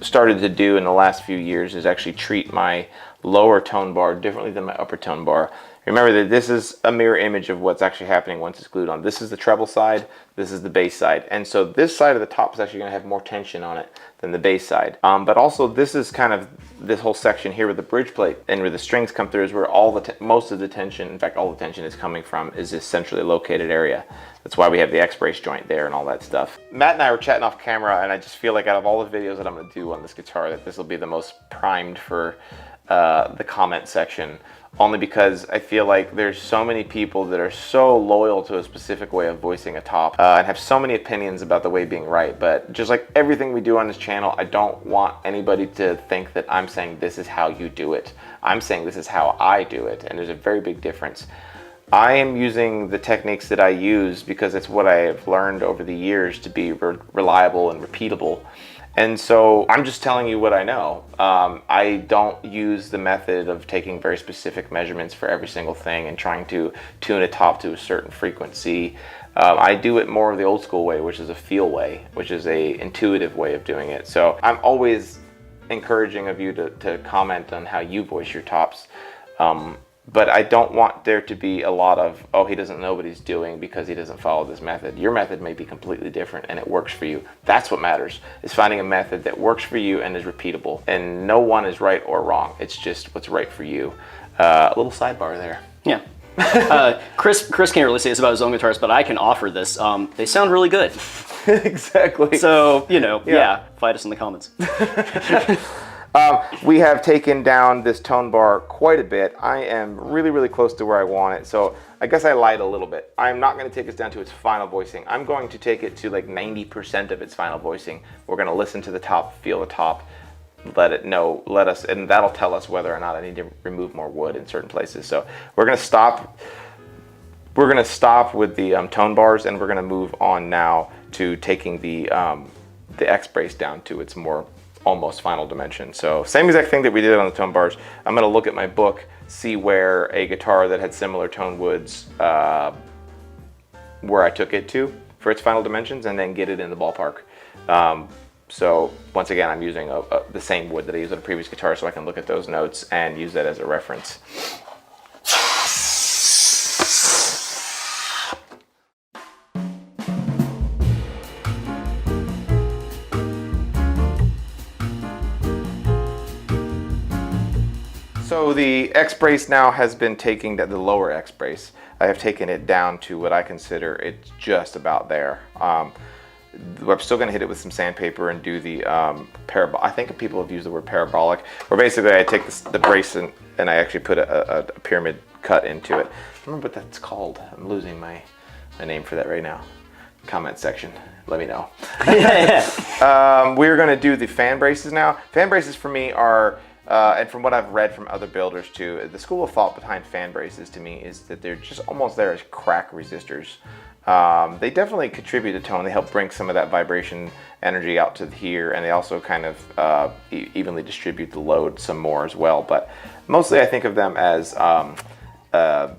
started to do in the last few years is actually treat my lower tone bar differently than my upper tone bar. Remember that this is a mirror image of what's actually happening once it's glued on. This is the treble side, this is the bass side. And so this side of the top is actually going to have more tension on it than the bass side. But also this is kind of this whole section here with the bridge plate and where the strings come through is where all the most of the tension, in fact all the tension is coming from, is this centrally located area. That's why we have the X-brace joint there and all that stuff. Matt and I were chatting off camera, and I just feel like out of all the videos that I'm going to do on this guitar, that this will be the most primed for the comment section. Only because I feel like there's so many people that are so loyal to a specific way of voicing a top and have so many opinions about the way being right. But just like everything we do on this channel, I don't want anybody to think that I'm saying this is how you do it. I'm saying this is how I do it, and there's a very big difference. I am using the techniques that I use because it's what I have learned over the years to be reliable and repeatable. And so I'm just telling you what I know. I don't use the method of taking very specific measurements for every single thing and trying to tune a top to a certain frequency. I do it more of the old school way, which is a feel way, which is a intuitive way of doing it. So I'm always encouraging of you to comment on how you voice your tops. But I don't want there to be a lot of, oh, he doesn't know what he's doing because he doesn't follow this method. Your method may be completely different and it works for you. That's what matters, is finding a method that works for you and is repeatable. And no one is right or wrong. It's just what's right for you. A little sidebar there. Yeah. Chris can't really say this about his own guitars, but I can offer this. They sound really good. Exactly. So, you know, yeah, fight us in the comments. We have taken down this tone bar quite a bit. I am really, really close to where I want it. So I guess I lied a little bit. I'm not going to take us down to its final voicing. I'm going to take it to like 90% of its final voicing. We're going to listen to the top, feel the top, let it know, and that'll tell us whether or not I need to remove more wood in certain places. So we're going to stop. We're going to stop with the tone bars, and we're going to move on now to taking the X-brace down to its more almost final dimension. So same exact thing that we did on the tone bars. I'm going to look at my book, see where a guitar that had similar tone woods, where I took it to for its final dimensions, and then get it in the ballpark. So once again, I'm using the same wood that I used on a previous guitar, so I can look at those notes and use that as a reference. So the X-brace now has been taking the lower X-brace. I have taken it down to what I consider it's just about there. I'm still going to hit it with some sandpaper and do the parabolic. I think people have used the word parabolic, where basically I take the brace and I actually put a pyramid cut into it. I don't remember what that's called. I'm losing my name for that right now. Comment section, let me know. We're going to do the fan braces now. Fan braces for me are, and from what I've read from other builders too, the school of thought behind fan braces to me is that they're just almost there as crack resistors. They definitely contribute to tone. They help bring some of that vibration energy out to here, and they also kind of evenly distribute the load some more as well. But mostly I think of them as crack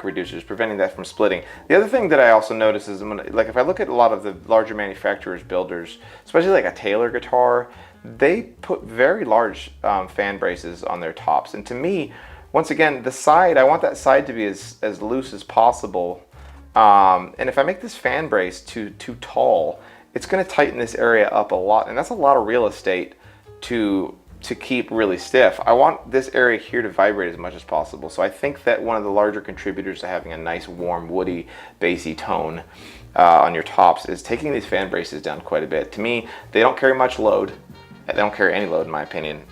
reducers, preventing that from splitting. The other thing that I also notice is like if I look at a lot of the larger manufacturers, builders, especially like a Taylor guitar, they put very large fan braces on their tops, and to me, once again, the side, I want that side to be as loose as possible. And if I make this fan brace too tall, it's going to tighten this area up a lot, and that's a lot of real estate to keep really stiff. I want this area here to vibrate as much as possible. So I think that one of the larger contributors to having a nice, warm, woody, bassy tone on your tops is taking these fan braces down quite a bit. To me, they don't carry much load. They don't carry any load, in my opinion.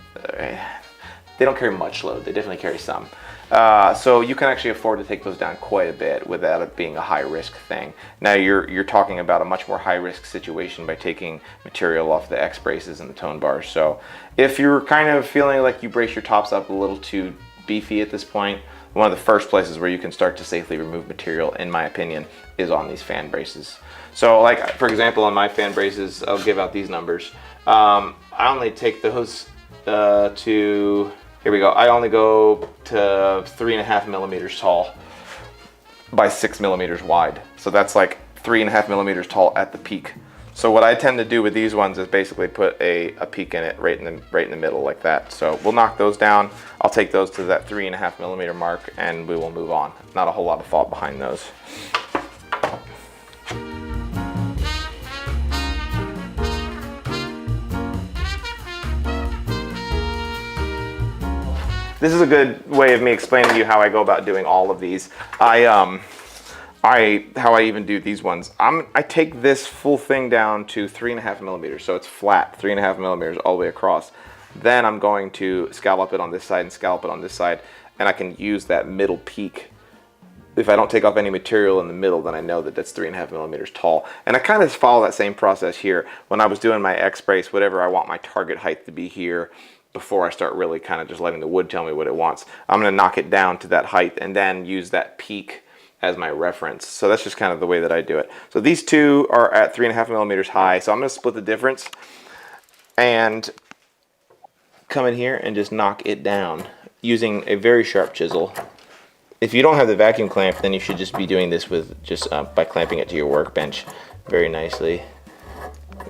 They don't carry much load. They definitely carry some. So you can actually afford to take those down quite a bit without it being a high risk thing. Now you're talking about a much more high risk situation by taking material off the X braces and the tone bars. So if you're kind of feeling like you brace your tops up a little too beefy at this point, one of the first places where you can start to safely remove material, in my opinion, is on these fan braces. So like, for example, on my fan braces, I'll give out these numbers. I only take those to Here we go. I only go to 3.5 millimeters tall by 6 millimeters wide. So that's like 3.5 millimeters tall at the peak. So what I tend to do with these ones is basically put a peak in it right in the middle like that. So we'll knock those down. I'll take those to that 3.5 millimeter mark and we will move on. Not a whole lot of thought behind those. This is a good way of me explaining to you how I go about doing all of these. How I even do these ones. I take this full thing down to 3.5 millimeters, so it's flat, 3.5 millimeters all the way across. Then I'm going to scallop it on this side and scallop it on this side, and I can use that middle peak. If I don't take off any material in the middle, then I know that that's 3.5 millimeters tall. And I kind of follow that same process here. When I was doing my X brace, whatever, I want my target height to be here before I start really kind of just letting the wood tell me what it wants. I'm gonna knock it down to that height and then use that peak as my reference. So that's just kind of the way that I do it. So these two are at 3.5 millimeters high. So I'm gonna split the difference and come in here and just knock it down using a very sharp chisel. If you don't have the vacuum clamp, then you should just be doing this with just by clamping it to your workbench very nicely.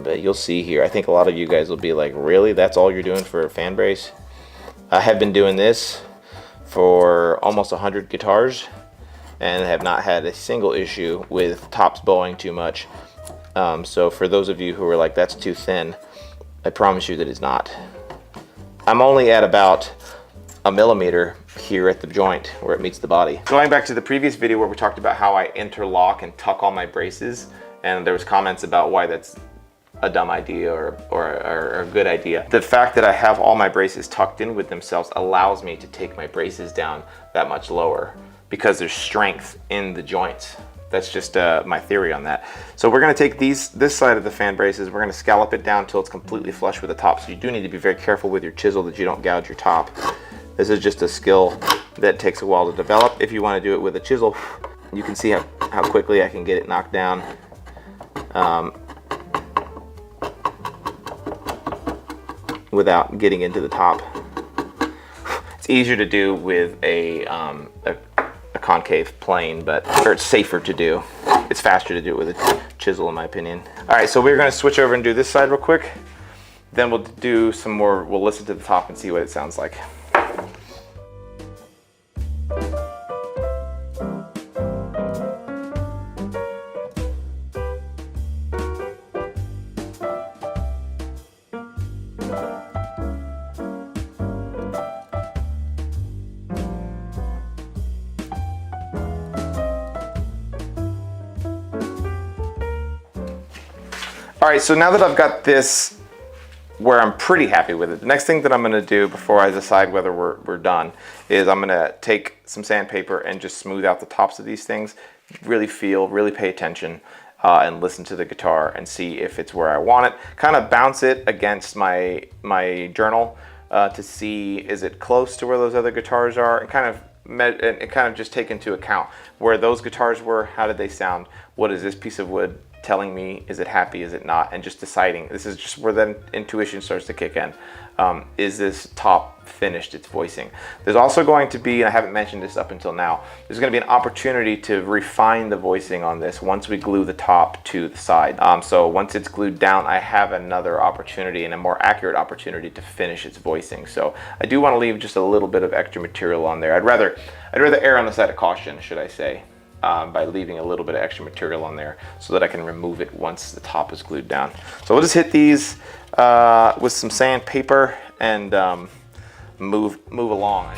But you'll see here, I think a lot of you guys will be like, really? That's all you're doing for a fan brace? I have been doing this for almost 100 guitars and have not had a single issue with tops bowing too much. So for those of you who are like, that's too thin, I promise you that it's not. I'm only at about a millimeter here at the joint where it meets the body. Going back to the previous video where we talked about how I interlock and tuck all my braces, and there was comments about why that's a dumb idea or a good idea. The fact that I have all my braces tucked in with themselves allows me to take my braces down that much lower because there's strength in the joints. That's just my theory on that. So we're gonna take this side of the fan braces, we're gonna scallop it down until it's completely flush with the top. So you do need to be very careful with your chisel that you don't gouge your top. This is just a skill that takes a while to develop. If you wanna do it with a chisel, you can see how quickly I can get it knocked down. Without getting into the top. It's easier to do with a concave plane, or it's safer to do. It's faster to do it with a chisel in my opinion. All right, so we're gonna switch over and do this side real quick. Then we'll do some more, we'll listen to the top and see what it sounds like. All right, so now that I've got this where I'm pretty happy with it, the next thing that I'm gonna do before I decide whether we're done is I'm gonna take some sandpaper and just smooth out the tops of these things, really feel, really pay attention, and listen to the guitar and see if it's where I want it. Kind of bounce it against my journal to see, is it close to where those other guitars are, and kind of just take into account where those guitars were, how did they sound, what is this piece of wood telling me, is it happy, is it not, and just deciding. This is just where then intuition starts to kick in. Is this top finished its voicing? There's also going to be, and I haven't mentioned this up until now, there's going to be an opportunity to refine the voicing on this once we glue the top to the side. So once it's glued down, I have another opportunity and a more accurate opportunity to finish its voicing. So I do want to leave just a little bit of extra material on there. I'd rather err on the side of caution, should I say, by leaving a little bit of extra material on there so that I can remove it once the top is glued down. So we'll just hit these with some sandpaper and move along.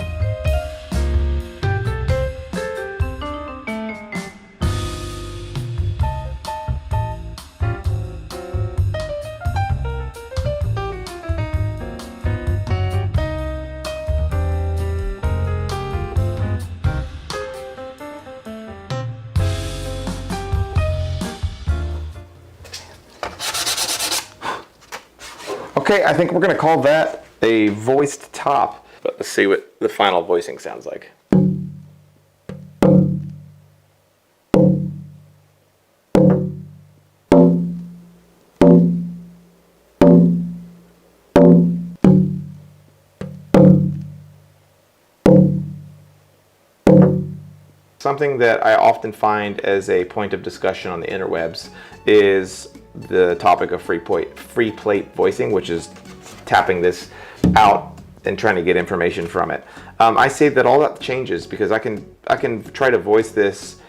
Okay, I think we're gonna call that a voiced top. But let's see what the final voicing sounds like. something that I often find as a point of discussion on the interwebs is the topic of free plate voicing, which is tapping this out and trying to get information from it. I say that all that changes because I can try to voice this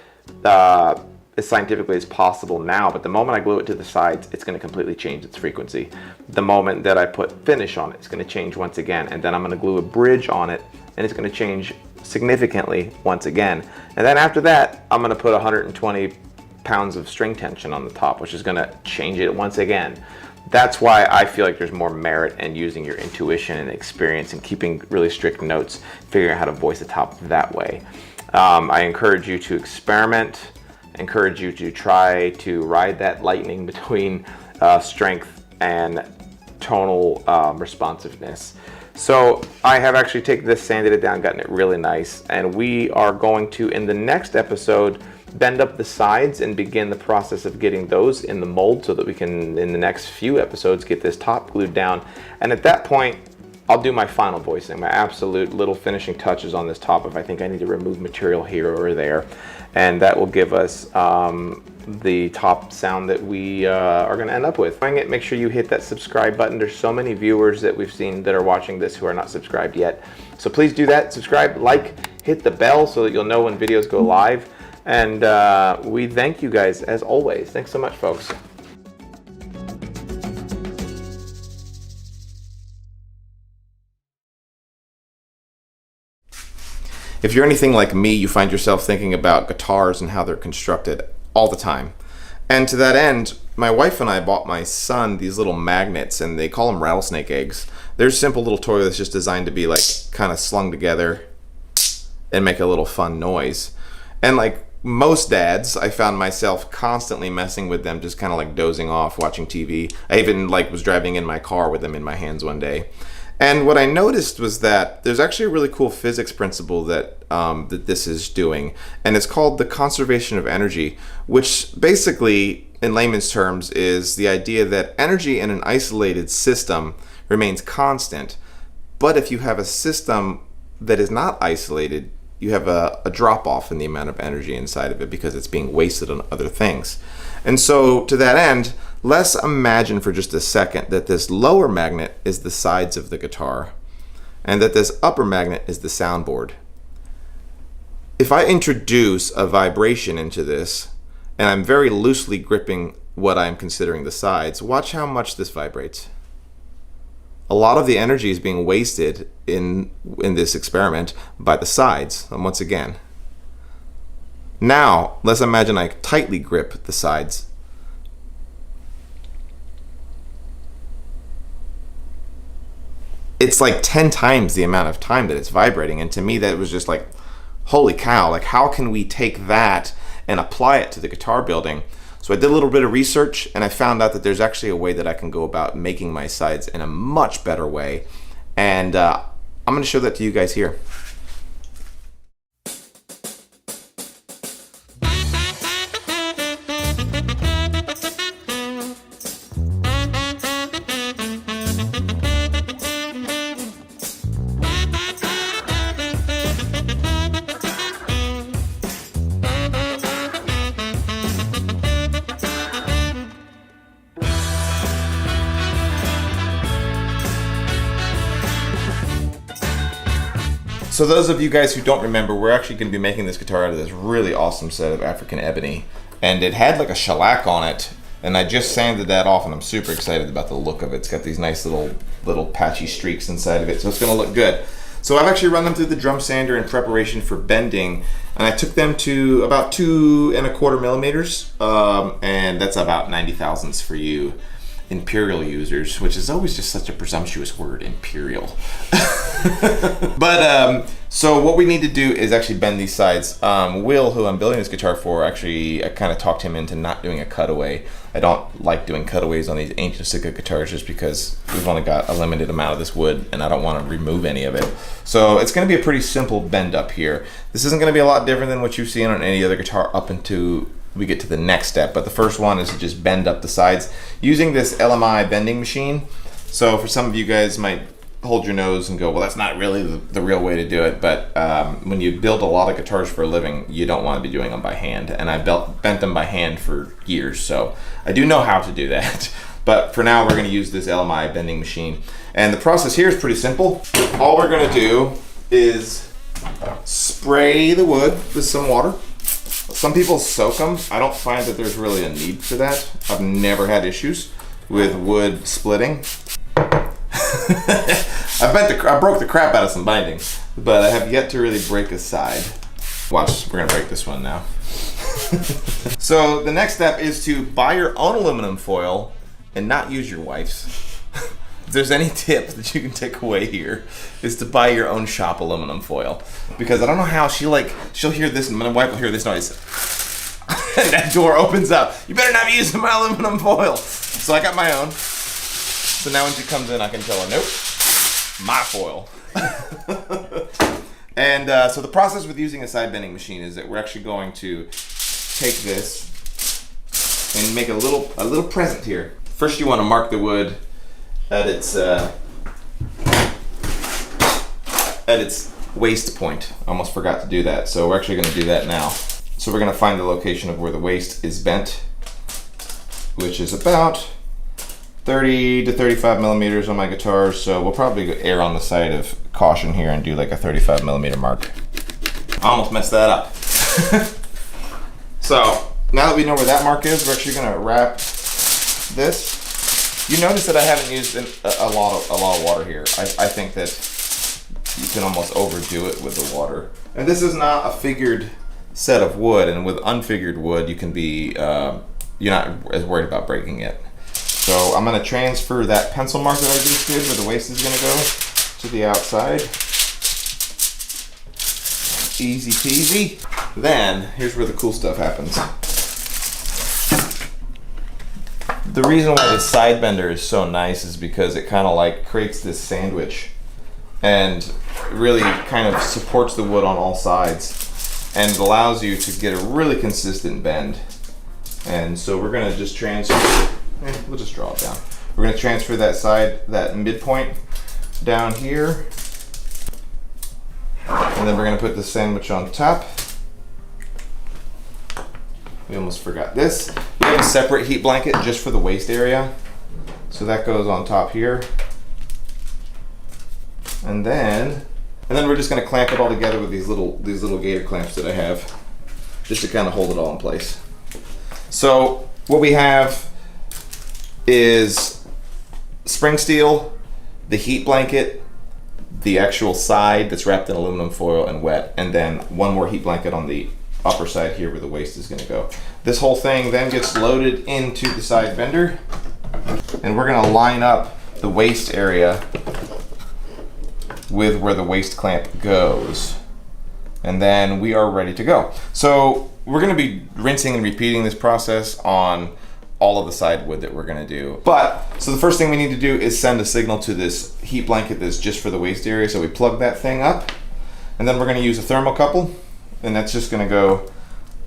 as scientifically as possible now, but the moment I glue it to the sides, it's going to completely change its frequency. The moment that I put finish on it, it's going to change once again, and then I'm going to glue a bridge on it, and it's going to change significantly once again. And then after that, I'm going to put 120 pounds of string tension on the top, which is going to change it once again. That's why I feel like there's more merit in using your intuition and experience and keeping really strict notes, figuring out how to voice the top that way. I encourage you to experiment, encourage you to try to ride that lightning between strength and tonal responsiveness. So I have actually taken this, sanded it down, gotten it really nice, and we are going to, in the next episode, bend up the sides and begin the process of getting those in the mold so that we can, in the next few episodes, get this top glued down. And at that point, I'll do my final voicing, my absolute little finishing touches on this top if I think I need to remove material here or there. And that will give us the top sound that we are going to end up with. Make sure you hit that subscribe button. There's so many viewers that we've seen that are watching this who are not subscribed yet. So please do that. Subscribe, like, hit the bell so that you'll know when videos go live. And we thank you guys as always. Thanks so much, folks. If you're anything like me, you find yourself thinking about guitars and how they're constructed all the time. And to that end, my wife and I bought my son these little magnets, and they call them rattlesnake eggs. They're a simple little toy that's just designed to be like kind of slung together and make a little fun noise. And like most dads, I found myself constantly messing with them, just kind of like dozing off, watching TV. I even like was driving in my car with them in my hands one day. And what I noticed was that there's actually a really cool physics principle that that this is doing, and it's called the conservation of energy, which basically, in layman's terms, is the idea that energy in an isolated system remains constant, but if you have a system that is not isolated, you have a drop-off in the amount of energy inside of it because it's being wasted on other things. And so, to that end, let's imagine for just a second that this lower magnet is the sides of the guitar and that this upper magnet is the soundboard. If I introduce a vibration into this, and I'm very loosely gripping what I'm considering the sides, watch how much this vibrates. A lot of the energy is being wasted in this experiment by the sides. And once again, now let's imagine I tightly grip the sides. It's like 10 times the amount of time that it's vibrating, and to me that was just like, holy cow, like how can we take that and apply it to the guitar building? So I did a little bit of research, and I found out that there's actually a way that I can go about making my sides in a much better way, and I'm going to show that to you guys here. So those of you guys who don't remember, we're actually going to be making this guitar out of this really awesome set of African ebony. And it had like a shellac on it, and I just sanded that off, and I'm super excited about the look of it. It's got these nice little patchy streaks inside of it, so it's going to look good. So I've actually run them through the drum sander in preparation for bending, and I took them to about 2 1/4 millimeters, and that's about 90 thousandths for you imperial users, which is always just such a presumptuous word, imperial. But so what we need to do is actually bend these sides. Will, who I'm building this guitar for, actually I kind of talked him into not doing a cutaway. I don't like doing cutaways on these ancient Sika guitars just because we've only got a limited amount of this wood and I don't want to remove any of it. So it's going to be a pretty simple bend up here. This isn't going to be a lot different than what you've seen on any other guitar up until we get to the next step, but the first one is to just bend up the sides using this LMI bending machine. So for some of you guys might hold your nose and go, well, that's not really the real way to do it. But when you build a lot of guitars for a living, you don't want to be doing them by hand. And I bent them by hand for years, so I do know how to do that. But for now, we're going to use this LMI bending machine. And the process here is pretty simple. All we're going to do is spray the wood with some water. Some people soak them. I don't find that there's really a need for that. I've never had issues with wood splitting. I broke the crap out of some bindings, but I have yet to really break a side. Watch, we're gonna break this one now. So the next step is to buy your own aluminum foil and not use your wife's. If there's any tip that you can take away here, is to buy your own shop aluminum foil. Because I don't know how she'll hear this, and my wife will hear this noise. And that door opens up. You better not be using my aluminum foil. So I got my own. So now when she comes in, I can tell her, nope, my foil. And so the process with using a side bending machine is that we're actually going to take this and make a little present here. First, you want to mark the wood at its waist point. I almost forgot to do that, so we're actually going to do that now. So we're going to find the location of where the waist is bent, which is about 30 to 35 millimeters on my guitar, so we'll probably err on the side of caution here and do like a 35 millimeter mark. I almost messed that up. So now that we know where that mark is, we're actually going to wrap this. You notice that I haven't used a lot of water here. I think that you can almost overdo it with the water. And this is not a figured set of wood, and with unfigured wood, you can be you're not as worried about breaking it. So I'm going to transfer that pencil mark that I just did where the waist is going to go to the outside. Easy peasy. Then, here's where the cool stuff happens. The reason why the side bender is so nice is because it kind of like creates this sandwich and really kind of supports the wood on all sides and it allows you to get a really consistent bend. And so we're going to just transfer. We'll just draw it down. We're going to transfer that midpoint down here. And then we're going to put the sandwich on top. We almost forgot this. We have a separate heat blanket just for the waist area. So that goes on top here. And then we're just going to clamp it all together with these little gator clamps that I have, just to kind of hold it all in place. So what we have is spring steel, the heat blanket, the actual side that's wrapped in aluminum foil and wet, and then one more heat blanket on the upper side here where the waist is going to go. This whole thing then gets loaded into the side bender, and we're going to line up the waist area with where the waist clamp goes, and then we are ready to go. So we're going to be rinsing and repeating this process on all of the side wood that we're going to do. So the first thing we need to do is send a signal to this heat blanket that's just for the waist area. So we plug that thing up, and then we're going to use a thermocouple, and that's just going to go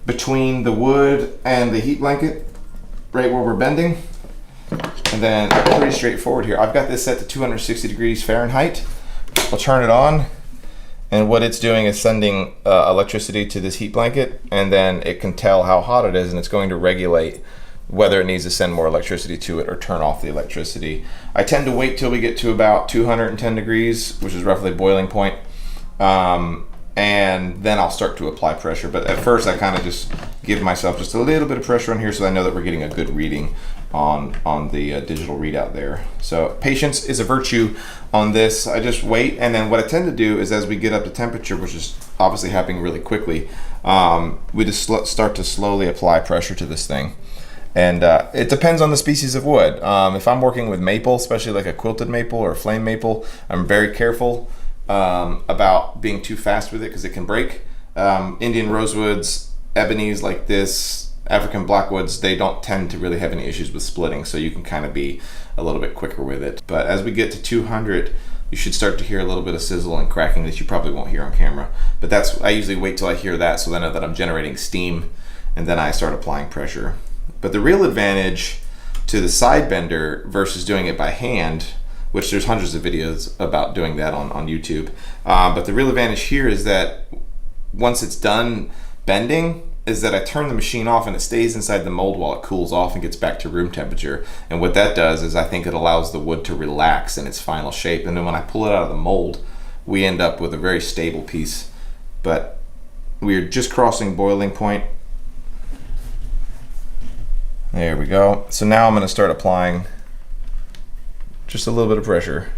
between the wood and the heat blanket right where we're bending. And then pretty straightforward here. I've got this set to 260 degrees Fahrenheit. I'll turn it on, and what it's doing is sending electricity to this heat blanket, and then it can tell how hot it is, and it's going to regulate whether it needs to send more electricity to it or turn off the electricity. I tend to wait till we get to about 210 degrees, which is roughly boiling point, and then I'll start to apply pressure. But at first I kind of just give myself just a little bit of pressure on here so I know that we're getting a good reading on the digital readout there. So patience is a virtue on this. I just wait, and then what I tend to do is as we get up to temperature, which is obviously happening really quickly, we just start to slowly apply pressure to this thing. And it depends on the species of wood. If I'm working with maple, especially like a quilted maple or a flame maple, I'm very careful about being too fast with it because it can break. Indian rosewoods, ebonies like this, African blackwoods, they don't tend to really have any issues with splitting, so you can kind of be a little bit quicker with it. But as we get to 200, you should start to hear a little bit of sizzle and cracking that you probably won't hear on camera. But I usually wait till I hear that so then I know that I'm generating steam, and then I start applying pressure. But the real advantage to the side bender versus doing it by hand which there's hundreds of videos about doing that on YouTube. But the real advantage here is that once it's done bending, is that I turn the machine off and it stays inside the mold while it cools off and gets back to room temperature. And what that does is I think it allows the wood to relax in its final shape. And then when I pull it out of the mold, we end up with a very stable piece. But we are just crossing boiling point. There we go. So now I'm going to start applying just a little bit of pressure.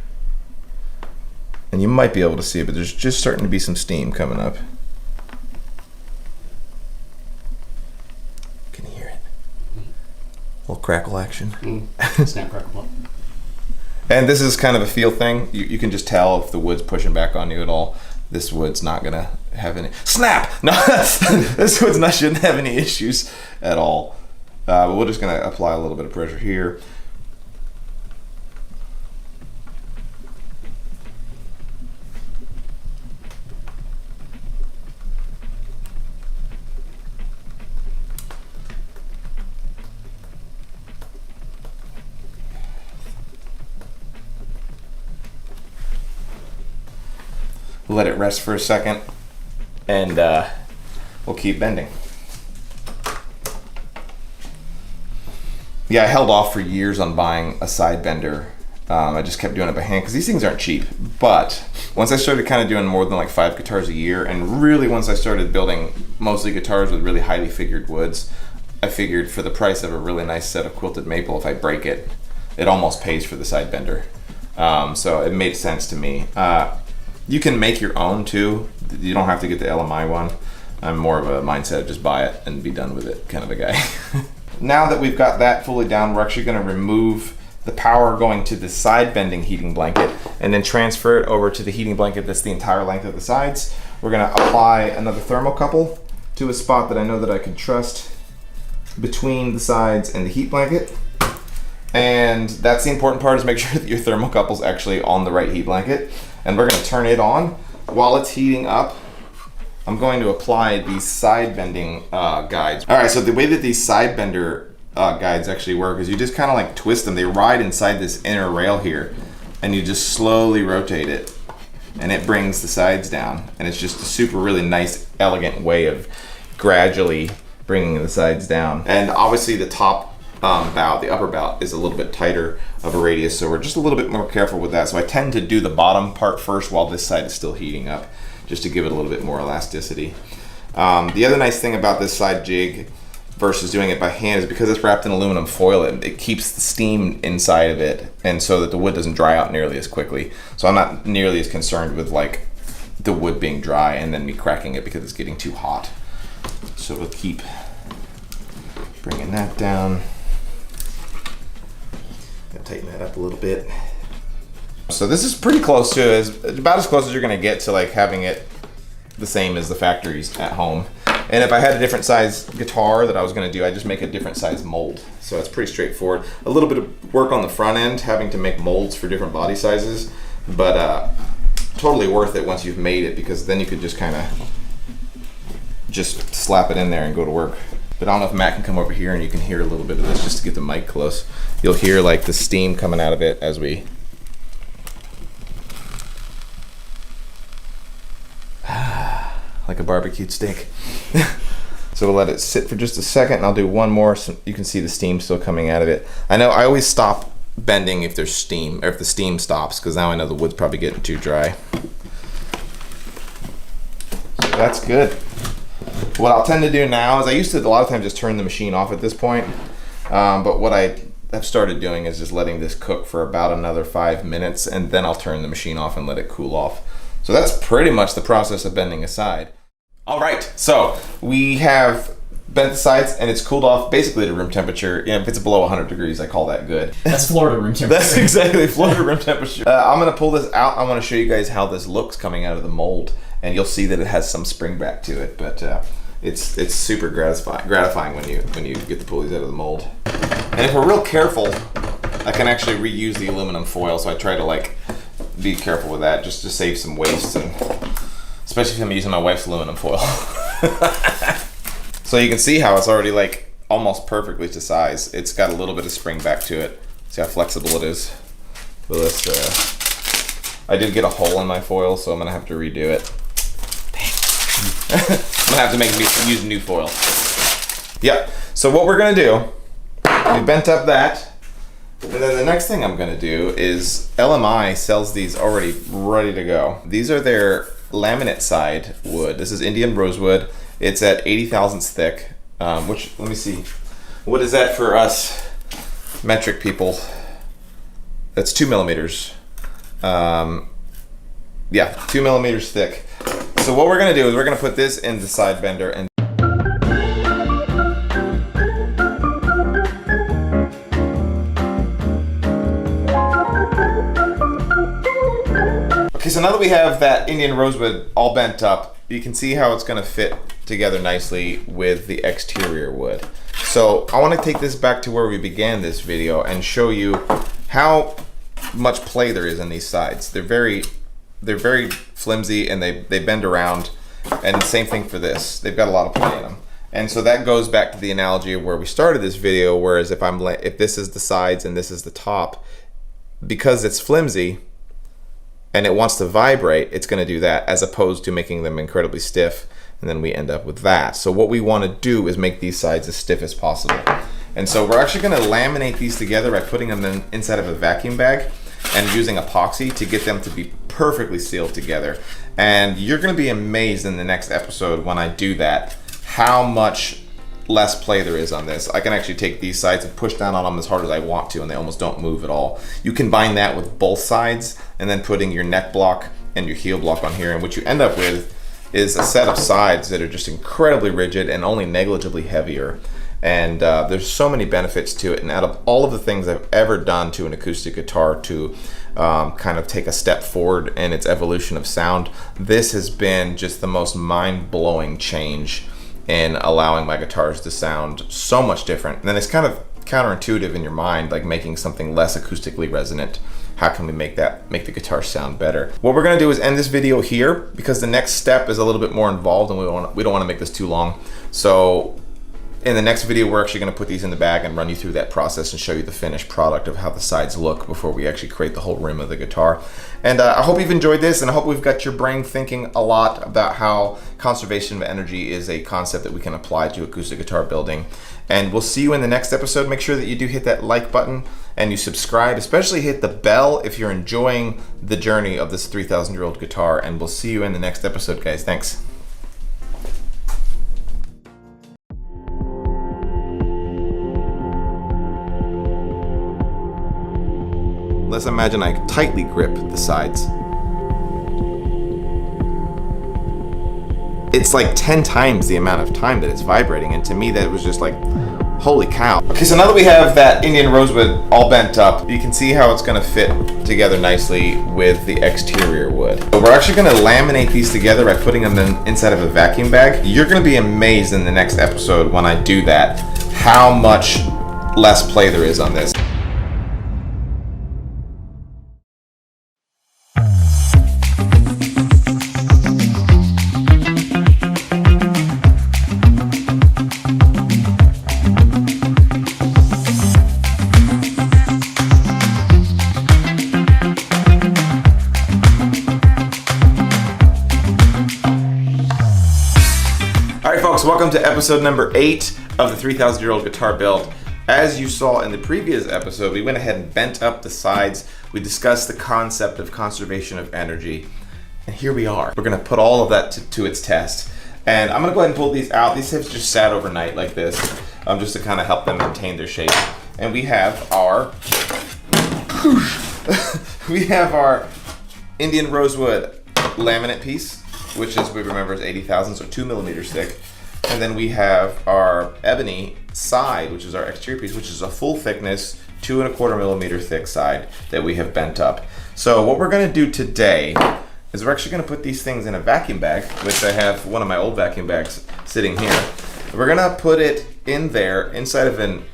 And you might be able to see it, but there's just starting to be some steam coming up. Can you hear it? A little crackle action. Snap, crackle. And this is kind of a feel thing. You can just tell if the wood's pushing back on you at all. This wood's not gonna have any snap. No, this wood's not shouldn't have any issues at all. But we're just gonna apply a little bit of pressure here. Let it rest for a second, and we'll keep bending. Yeah, I held off for years on buying a side bender. I just kept doing it by hand because these things aren't cheap. But once I started kind of doing more than like 5 guitars a year, and really once I started building mostly guitars with really highly figured woods, I figured for the price of a really nice set of quilted maple, if I break it, it almost pays for the side bender. So it made sense to me. You can make your own too. You don't have to get the LMI one. I'm more of a mindset of just buy it and be done with it kind of a guy. Now that we've got that fully down, we're actually going to remove the power going to the side bending heating blanket and then transfer it over to the heating blanket that's the entire length of the sides. We're going to apply another thermocouple to a spot that I know that I can trust between the sides and the heat blanket. And that's the important part, is make sure that your thermocouple's actually on the right heat blanket. And we're going to turn it on. While it's heating up, I'm going to apply these side bending guides. All right, so the way that these side bender guides actually work is you just kind of like twist them. They ride inside this inner rail here, and you just slowly rotate it, and it brings the sides down. And it's just a super really nice, elegant way of gradually bringing the sides down. And obviously the top bout, the upper bout, is a little bit tighter of a radius, so we're just a little bit more careful with that. So I tend to do the bottom part first while this side is still heating up, just to give it a little bit more elasticity. The other nice thing about this side jig versus doing it by hand is because it's wrapped in aluminum foil, it keeps the steam inside of it, and so that the wood doesn't dry out nearly as quickly. So I'm not nearly as concerned with like the wood being dry and then me cracking it because it's getting too hot. So we'll keep bringing that down. Tighten that up a little bit. So this is pretty close to, about as close as you're gonna get to like having it the same as the factories at home. And if I had a different size guitar that I was gonna do, I'd just make a different size mold. So it's pretty straightforward. A little bit of work on the front end, having to make molds for different body sizes, but totally worth it once you've made it, because then you could just kind of just slap it in there and go to work. But I don't know if Matt can come over here and you can hear a little bit of this just to get the mic close. You'll hear like the steam coming out of it as we like a barbecued steak. So we'll let it sit for just a second, and I'll do one more so you can see the steam still coming out of it. I know I always stop bending if there's steam, or if the steam stops, because now I know the wood's probably getting too dry. So that's good. What I'll tend to do now is I used to a lot of times just turn the machine off at this point, but what I have started doing is just letting this cook for about another 5 minutes, and then I'll turn the machine off and let it cool off. So that's pretty much the process of bending a side. All right, so we have bent the sides and it's cooled off basically to room temperature. You know, if it's below 100 degrees, I call that good. That's Florida room temperature. That's exactly Florida room temperature. I'm gonna pull this out. I wanna show you guys how this looks coming out of the mold, and you'll see that it has some spring back to it, but it's super gratifying when you get to pull these out of the mold. And if we're real careful, I can actually reuse the aluminum foil, so I try to like be careful with that just to save some waste, and especially if I'm using my wife's aluminum foil. So you can see how it's already like almost perfectly to size. It's got a little bit of spring back to it. See how flexible it is. Well, let's, I did get a hole in my foil, so I'm gonna have to redo it. I'm gonna have to use new foil. Yeah, so what we're gonna do, we bent up that, and then the next thing I'm gonna do is LMI sells these already ready to go. These are their laminate side wood. This is Indian rosewood. It's at 80 thousandths thick, which, let me see. What is that for us metric people? That's 2 millimeters. Yeah, 2 millimeters thick. So what we're gonna do is we're gonna put this in the side bender and okay, so now that we have that Indian rosewood all bent up, you can see how it's gonna fit together nicely with the exterior wood. So I wanna take this back to where we began this video and show you how much play there is in these sides. They're very flimsy and they bend around, and the same thing for this. They've got a lot of play in them. And so that goes back to the analogy of where we started this video, whereas if this is the sides and this is the top, because it's flimsy and it wants to vibrate, it's gonna do that, as opposed to making them incredibly stiff, and then we end up with that. So what we wanna do is make these sides as stiff as possible. And so we're actually gonna laminate these together by putting them inside of a vacuum bag and using epoxy to get them to be perfectly sealed together. And you're gonna be amazed in the next episode when I do that, how much less play there is on this. I can actually take these sides and push down on them as hard as I want to, and they almost don't move at all. You combine that with both sides and then putting your neck block and your heel block on here, and what you end up with is a set of sides that are just incredibly rigid and only negligibly heavier. And there's so many benefits to it, and out of all of the things I've ever done to an acoustic guitar to kind of take a step forward in its evolution of sound, this has been just the most mind-blowing change in allowing my guitars to sound so much different. And then it's kind of counterintuitive in your mind, like making something less acoustically resonant. How can we make the guitar sound better? What we're gonna do is end this video here, because the next step is a little bit more involved and we don't wanna make this too long. So in the next video, we're actually gonna put these in the bag and run you through that process and show you the finished product of how the sides look before we actually create the whole rim of the guitar. And I hope you've enjoyed this, and I hope we've got your brain thinking a lot about how conservation of energy is a concept that we can apply to acoustic guitar building. And we'll see you in the next episode. Make sure that you do hit that like button and you subscribe, especially hit the bell if you're enjoying the journey of this 3,000-year-old guitar. And we'll see you in the next episode, guys. Thanks. Let's imagine I tightly grip the sides. It's like 10 times the amount of time that it's vibrating, and to me that was just like, holy cow. Okay, so now that we have that Indian rosewood all bent up, you can see how it's gonna fit together nicely with the exterior wood. So we're actually gonna laminate these together by putting them inside of a vacuum bag. You're gonna be amazed in the next episode when I do that, how much less play there is on this. Folks, welcome to episode number 8 of the 3,000-year-old guitar build. As you saw in the previous episode, we went ahead and bent up the sides. We discussed the concept of conservation of energy, and here we are. We're gonna put all of that to its test. And I'm gonna go ahead and pull these out. These have just sat overnight like this, just to kind of help them maintain their shape. And we have our Indian rosewood laminate piece, which is, we remember, is 80 thousandths, so 2 millimeters thick. And then we have our ebony side, which is our exterior piece, which is a full thickness, 2¼ millimeter thick side that we have bent up. So what we're gonna do today is we're actually gonna put these things in a vacuum bag, which I have one of my old vacuum bags sitting here. We're gonna put it in there inside of an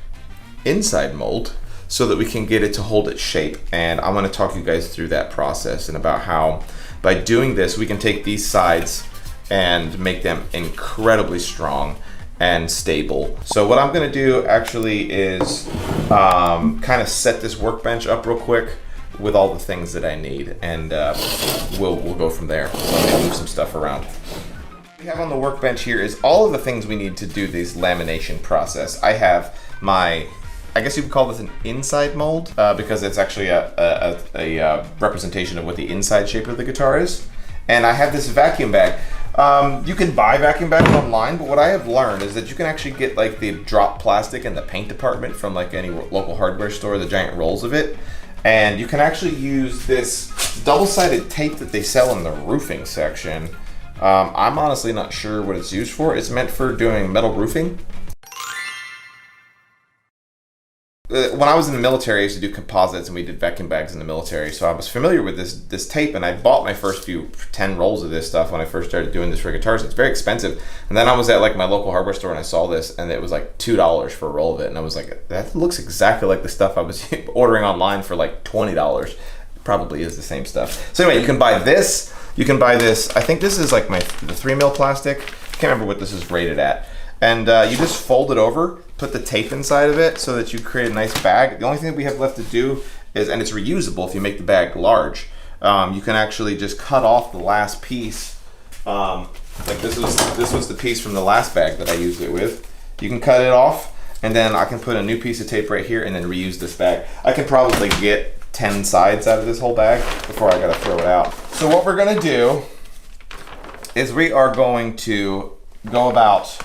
inside mold so that we can get it to hold its shape. And I'm gonna talk you guys through that process and about how by doing this, we can take these sides and make them incredibly strong and stable. So what I'm gonna do actually is kind of set this workbench up real quick with all the things that I need, and we'll go from there. Let me move some stuff around. What we have on the workbench here is all of the things we need to do this lamination process. I have my, I guess you would call this an inside mold, because it's actually a representation of what the inside shape of the guitar is. And I have this vacuum bag. You can buy vacuum bags online, but what I have learned is that you can actually get like the drop plastic in the paint department from like any local hardware store, the giant rolls of it. And you can actually use this double-sided tape that they sell in the roofing section. I'm honestly not sure what it's used for. It's meant for doing metal roofing. When I was in the military, I used to do composites, and we did vacuum bags in the military, so I was familiar with this tape, and I bought my first few 10 rolls of this stuff when I first started doing this for guitars. It's very expensive. And then I was at like my local hardware store and I saw this, and it was like $2 for a roll of it, and I was like, that looks exactly like the stuff I was ordering online for like $20. It probably is the same stuff. So anyway, you can buy this. You can buy this. I think this is like the 3mm plastic. I can't remember what this is rated at. And you just fold it over, put the tape inside of it so that you create a nice bag. The only thing that we have left to do is, and it's reusable if you make the bag large, you can actually just cut off the last piece. Like this was the piece from the last bag that I used it with. You can cut it off, and then I can put a new piece of tape right here and then reuse this bag. I can probably get 10 sides out of this whole bag before I gotta throw it out. So what we're gonna do is we are going to go about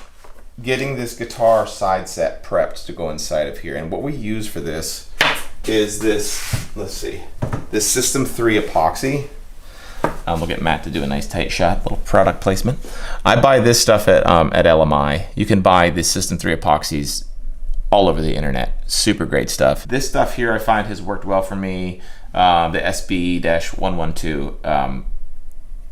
getting this guitar side set prepped to go inside of here. And what we use for this is this, let's see, this System 3 epoxy. We'll get Matt to do a nice tight shot, little product placement. I buy this stuff at LMI. You can buy the System 3 epoxies all over the internet. Super great stuff. This stuff here I find has worked well for me. The SB-112.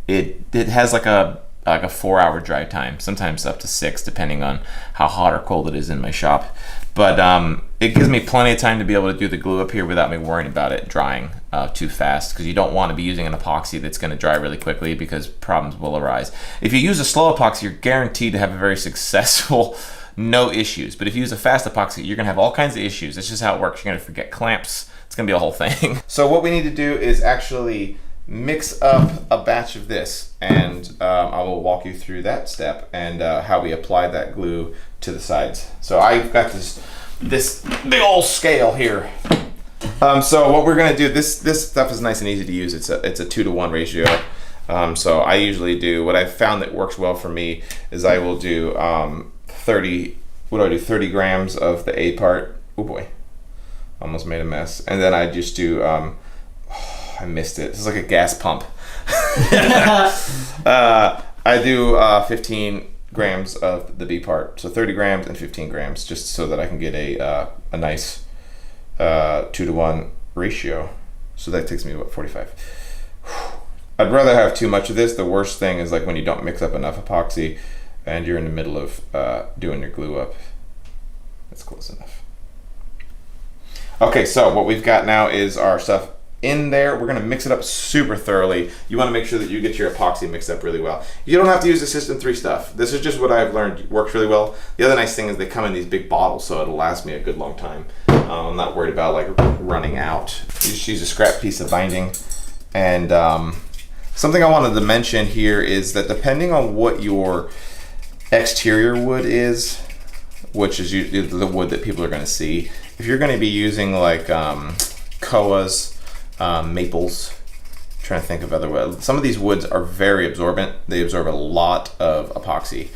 It has like a 4-hour drive time, sometimes up to 6, depending on how hot or cold it is in my shop. But it gives me plenty of time to be able to do the glue up here without me worrying about it drying too fast, because you don't want to be using an epoxy that's going to dry really quickly, because problems will arise. If you use a slow epoxy, you're guaranteed to have a very successful, no issues. But if you use a fast epoxy, you're going to have all kinds of issues. That's just how it works. You're going to forget clamps. It's going to be a whole thing. So what we need to do is actually mix up a batch of this, and I will walk you through that step and how we apply that glue to the sides. So I've got this big old scale here. So what we're gonna do, this stuff is nice and easy to use. It's a 2-to-1 ratio. So I usually do, what I've found that works well for me is I will do 30 grams of the A part. Oh boy, almost made a mess. And then I just do I missed it. This is like a gas pump. I do 15 grams of the B part. So 30 grams and 15 grams, just so that I can get a nice 2-to-1 ratio. So that takes me, what, 45. I'd rather have too much of this. The worst thing is like when you don't mix up enough epoxy and you're in the middle of doing your glue up. That's close enough. Okay, so what we've got now is our stuff in there. We're gonna mix it up super thoroughly. You wanna make sure that you get your epoxy mixed up really well. You don't have to use the System 3 stuff. This is just what I've learned works really well. The other nice thing is they come in these big bottles, so it'll last me a good long time. I'm not worried about like running out. You just use a scrap piece of binding. And something I wanted to mention here is that depending on what your exterior wood is, which is usually the wood that people are gonna see, if you're gonna be using like koas, maples, I'm trying to think of other woods. Some of these woods are very absorbent. They absorb a lot of epoxy.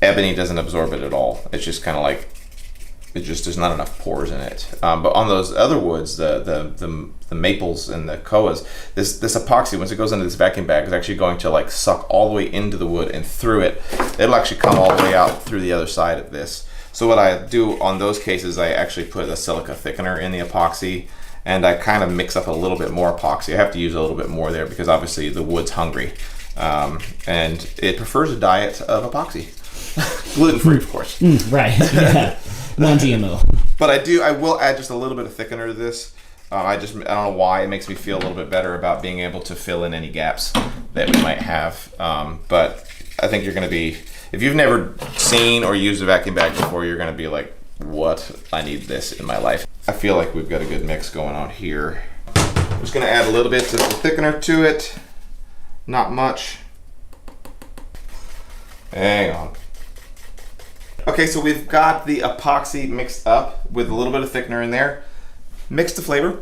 Ebony doesn't absorb it at all. It's just kind of like, there's not enough pores in it. But on those other woods, the maples and the koas, this epoxy, once it goes into this vacuum bag, is actually going to like suck all the way into the wood and through it. It'll actually come all the way out through the other side of this. So what I do on those cases, I actually put a silica thickener in the epoxy, and I kind of mix up a little bit more epoxy. I have to use a little bit more there because obviously the wood's hungry. And it prefers a diet of epoxy. Gluten-free, of course. Right, yeah. Non-GMO. But I will add just a little bit of thickener to this. I don't know why, it makes me feel a little bit better about being able to fill in any gaps that we might have. But I think you're gonna be, if you've never seen or used a vacuum bag before, you're gonna be like, what? I need this in my life. I feel like we've got a good mix going on here. I'm just gonna add a little bit of the thickener to it. Not much. Hang on. Okay, so we've got the epoxy mixed up with a little bit of thickener in there. Mix the flavor.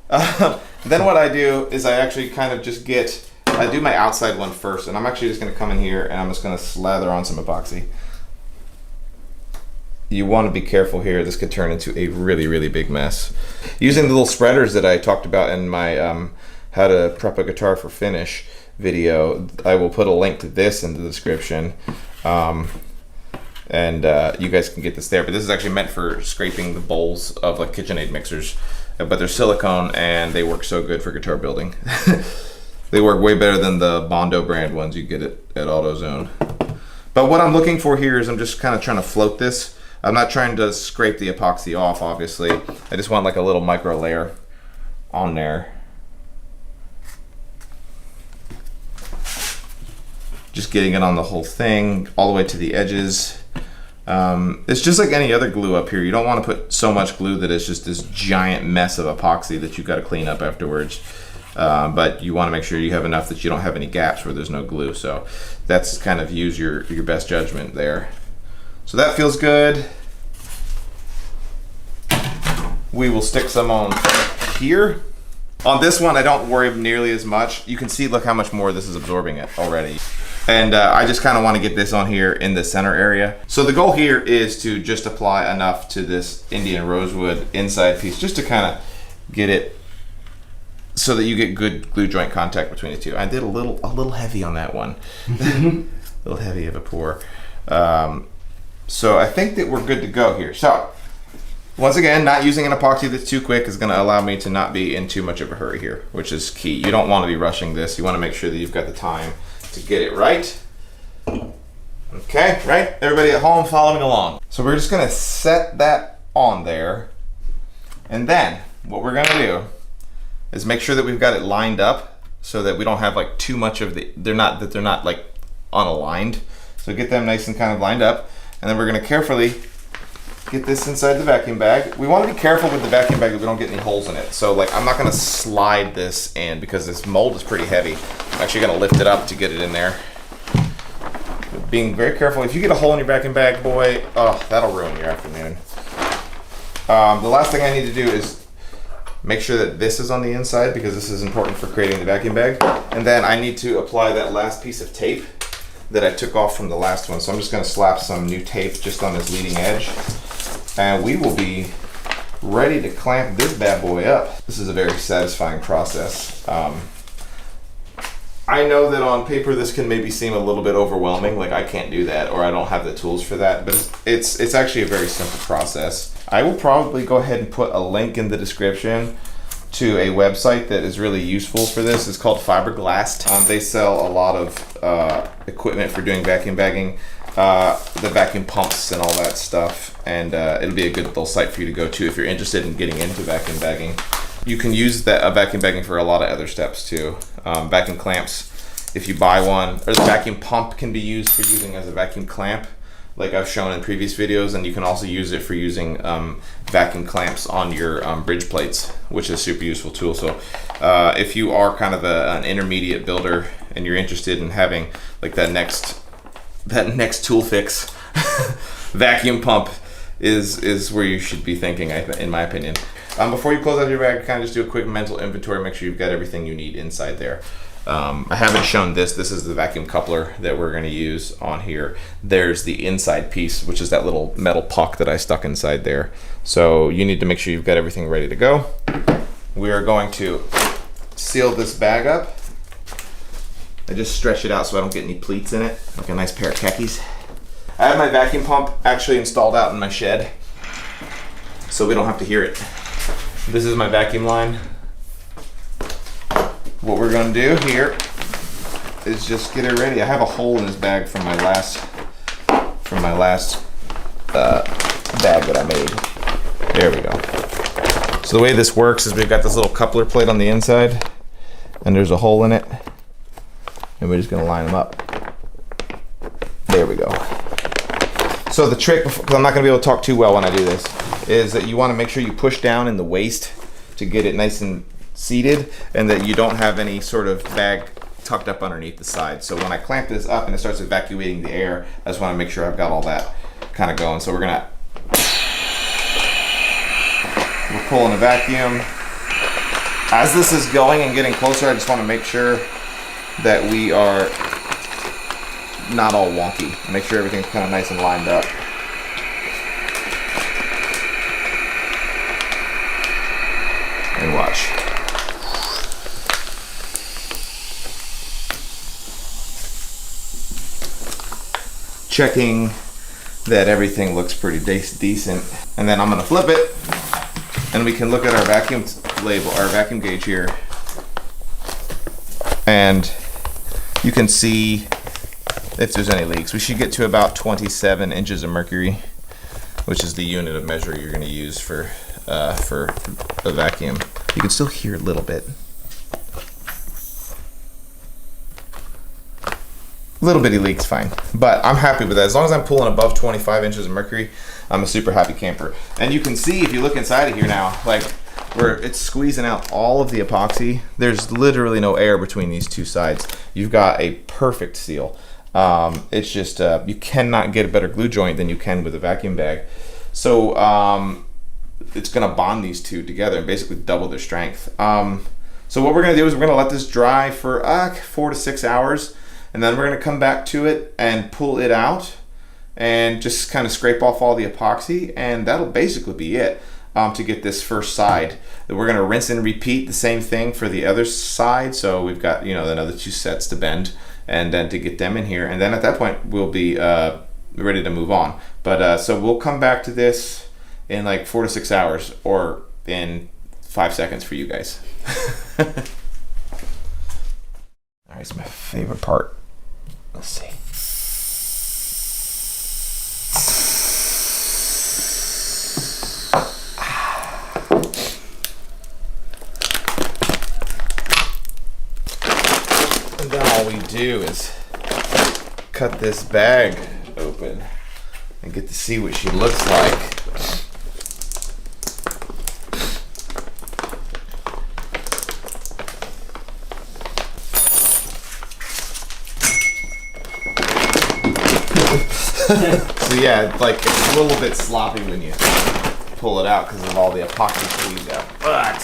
Then what I do is I actually kind of just I do my outside one first, and I'm actually just gonna come in here and I'm just gonna slather on some epoxy. You wanna be careful here. This could turn into a really, really big mess. Using the little spreaders that I talked about in my how to prep a guitar for finish video, I will put a link to this in the description. And you guys can get this there, but this is actually meant for scraping the bowls of like KitchenAid mixers, but they're silicone and they work so good for guitar building. They work way better than the Bondo brand ones you get at AutoZone. But what I'm looking for here is I'm just kind of trying to float this. I'm not trying to scrape the epoxy off, obviously. I just want like a little micro layer on there. Just getting it on the whole thing, all the way to the edges. It's just like any other glue up here. You don't want to put so much glue that it's just this giant mess of epoxy that you've got to clean up afterwards. But you want to make sure you have enough that you don't have any gaps where there's no glue. So that's kind of use your best judgment there. So that feels good. We will stick some on here. On this one, I don't worry nearly as much. You can see, look how much more this is absorbing it already. And I just kind of want to get this on here in the center area. So the goal here is to just apply enough to this Indian rosewood inside piece, just to kind of get it so that you get good glue joint contact between the two. I did a little heavy on that one. A little heavy of a pour. So I think that we're good to go here. So once again, not using an epoxy that's too quick is going to allow me to not be in too much of a hurry here, which is key. You don't want to be rushing this. You want to make sure that you've got the time to get it right. Okay, right? Everybody at home following along. So we're just going to set that on there. And then what we're going to do is make sure that we've got it lined up so that we don't have like too much of they're not like unaligned. So get them nice and kind of lined up. And then we're going to carefully get this inside the vacuum bag. We want to be careful with the vacuum bag that we don't get any holes in it. So like I'm not going to slide this in because this mold is pretty heavy. I'm actually going to lift it up to get it in there. Being very careful. If you get a hole in your vacuum bag, boy, oh, that'll ruin your afternoon. The last thing I need to do is make sure that this is on the inside because this is important for creating the vacuum bag. And then I need to apply that last piece of tape that I took off from the last one. So I'm just going to slap some new tape just on this leading edge. And we will be ready to clamp this bad boy up. This is a very satisfying process. I know that on paper this can maybe seem a little bit overwhelming, like I can't do that or I don't have the tools for that, but it's actually a very simple process. I will probably go ahead and put a link in the description to a website that is really useful for this. It's called Fiberglass. They sell a lot of equipment for doing vacuum bagging, the vacuum pumps and all that stuff, and it'll be a good little site for you to go to if you're interested in getting into vacuum bagging. You can use that vacuum bagging for a lot of other steps too. Vacuum clamps, if you buy one, or the vacuum pump can be used for using as a vacuum clamp, like I've shown in previous videos, and you can also use it for using vacuum clamps on your bridge plates, which is a super useful tool. So if you are kind of an intermediate builder and you're interested in having like that next tool fix, vacuum pump is where you should be thinking, in my opinion. Before you close out your bag, kind of just do a quick mental inventory, make sure you've got everything you need inside there. I haven't shown this. This is the vacuum coupler that we're going to use on here. There's the inside piece, which is that little metal puck that I stuck inside there. So you need to make sure you've got everything ready to go. We are going to seal this bag up. I just stretch it out so I don't get any pleats in it, like a nice pair of khakis. I have my vacuum pump actually installed out in my shed, so we don't have to hear it. This is my vacuum line. What we're going to do here is just get it ready. I have a hole in this bag from my last bag that I made. There we go. So the way this works is we've got this little coupler plate on the inside, and there's a hole in it, and we're just going to line them up. There we go. So the trick, because I'm not going to be able to talk too well when I do this, is that you want to make sure you push down in the waist to get it nice and seated and that you don't have any sort of bag tucked up underneath the side. So when I clamp this up and it starts evacuating the air, I just want to make sure I've got all that kind of going. So we're pulling a vacuum. As this is going and getting closer, I just want to make sure that we are not all wonky. Make sure everything's kind of nice and lined up. And watch. Checking that everything looks pretty decent. And then I'm gonna flip it and we can look at our vacuum label, our vacuum gauge here. And you can see if there's any leaks. We should get to about 27 inches of mercury, which is the unit of measure you're gonna use for a vacuum. You can still hear a little bit. Little bitty leaks, fine. But I'm happy with that. As long as I'm pulling above 25 inches of mercury, I'm a super happy camper. And you can see if you look inside of here now, like where it's squeezing out all of the epoxy, there's literally no air between these two sides. You've got a perfect seal. It's just, you cannot get a better glue joint than you can with a vacuum bag. So it's gonna bond these two together and basically double their strength. So what we're gonna do is we're gonna let this dry for 4 to 6 hours, and then we're gonna come back to it and pull it out and just kind of scrape off all the epoxy, and that'll basically be it to get this first side. We're gonna rinse and repeat the same thing for the other side, so we've got, you know, another 2 sets to bend and then to get them in here, and then at that point we'll be ready to move on. But so we'll come back to this in like 4 to 6 hours, or in 5 seconds for you guys. All right, it's my favorite part. Let's see. And then all we do is cut this bag open and get to see what she looks like. So yeah, like it's a little bit sloppy when you pull it out because of all the epoxy squeezed out. But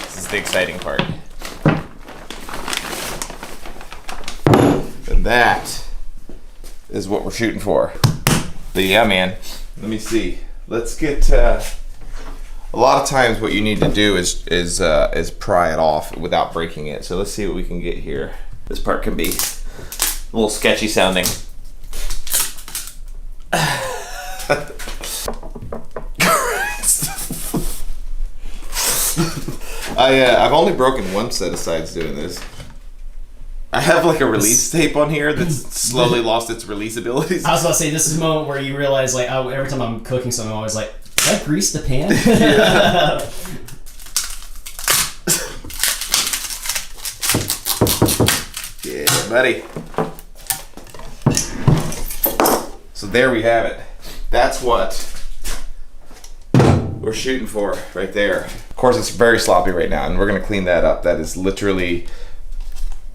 this is the exciting part. And that is what we're shooting for. But yeah, man, let me see. Let's get. A lot of times, what you need to do is pry it off without breaking it. So let's see what we can get here. This part can be a little sketchy sounding. I've only broken one set of sides doing this. I have like a release tape on here that's slowly lost its release abilities. I was about to say, this is a moment where you realize, like, every time I'm cooking something, I'm always like, did I grease the pan? Yeah, buddy. So there we have it. That's what we're shooting for right there. Of course, it's very sloppy right now, and we're gonna clean that up. That is literally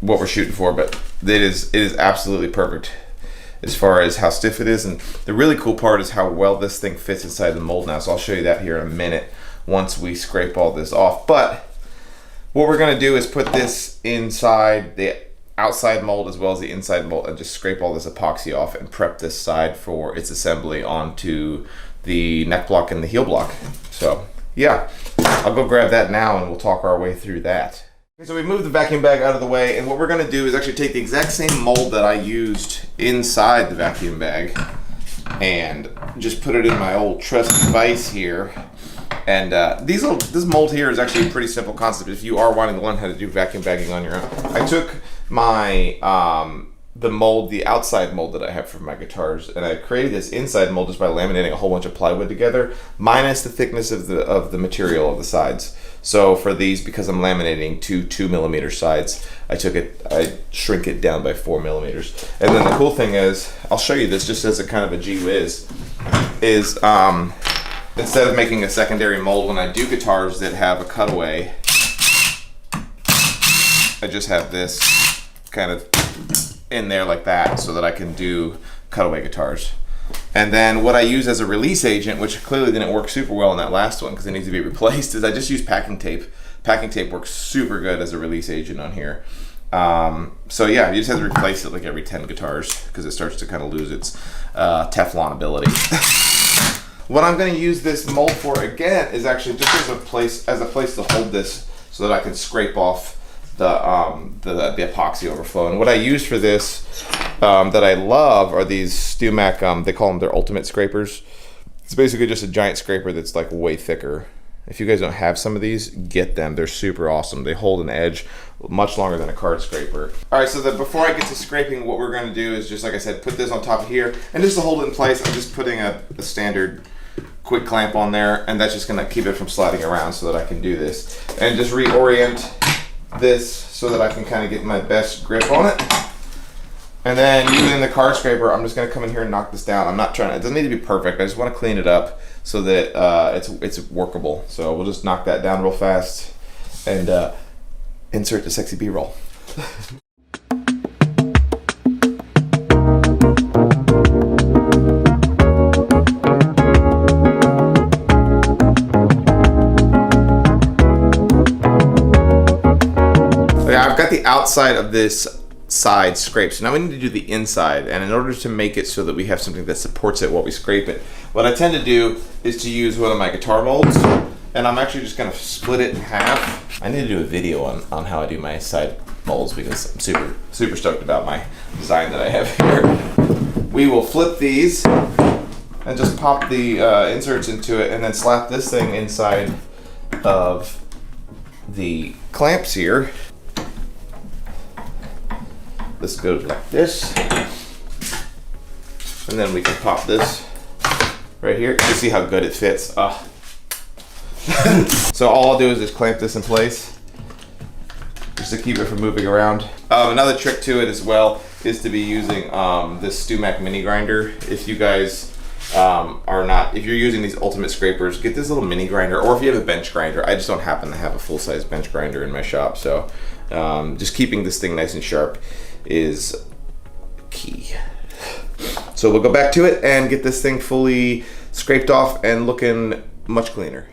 what we're shooting for, but it is absolutely perfect as far as how stiff it is. And the really cool part is how well this thing fits inside the mold now. So I'll show you that here in a minute once we scrape all this off. But what we're gonna do is put this inside the outside mold as well as the inside mold and just scrape all this epoxy off and prep this side for its assembly onto the neck block and the heel block. So yeah, I'll go grab that now and we'll talk our way through that. Okay, so we moved the vacuum bag out of the way, and what we're gonna do is actually take the exact same mold that I used inside the vacuum bag and just put it in my old trusty vise here. And this mold here is actually a pretty simple concept if you are wanting to learn how to do vacuum bagging on your own. I took my the outside mold that I have for my guitars, and I created this inside mold just by laminating a whole bunch of plywood together, minus the thickness of the material of the sides. So for these, because I'm laminating two 2mm sides, I shrink it down by 4mm. And then the cool thing is, I'll show you this just as a kind of a gee whiz, is instead of making a secondary mold when I do guitars that have a cutaway, I just have this kind of in there like that so that I can do cutaway guitars. And then what I use as a release agent, which clearly didn't work super well in that last one because it needs to be replaced, is I just use packing tape. Packing tape works super good as a release agent on here. So yeah, you just have to replace it like every 10 guitars because it starts to kind of lose its Teflon ability. What I'm going to use this mold for again is actually just as a place to hold this so that I can scrape off the epoxy overflow. And what I use for this that I love are these StewMac, they call them their ultimate scrapers. It's basically just a giant scraper that's like way thicker. If you guys don't have some of these, get them. They're super awesome. They hold an edge much longer than a card scraper. All right, so before I get to scraping, what we're gonna do is just, like I said, put this on top of here. And just to hold it in place, I'm just putting a standard quick clamp on there, and that's just gonna keep it from sliding around so that I can do this. And just reorient this so that I can kind of get my best grip on it. And then using the card scraper, I'm just gonna come in here and knock this down. I'm not trying to, it doesn't need to be perfect. I just wanna clean it up so that it's workable. So we'll just knock that down real fast and insert the sexy B-roll. Okay, I've got the outside of this side scraped. So now we need to do the inside, and in order to make it so that we have something that supports it while we scrape it, what I tend to do is to use one of my guitar molds, and I'm actually just gonna split it in half. I need to do a video on how I do my side molds because I'm super stoked about my design that I have here. We will flip these and just pop the inserts into it and then slap this thing inside of the clamps here. This goes like this, and then we can pop this right here. You can see how good it fits. So all I'll do is just clamp this in place, just to keep it from moving around. Another trick to it as well is to be using this StewMac mini grinder. If you guys if you're using these ultimate scrapers, get this little mini grinder, or if you have a bench grinder. I just don't happen to have a full-size bench grinder in my shop, so just keeping this thing nice and sharp is key. So we'll go back to it and get this thing fully scraped off and looking much cleaner.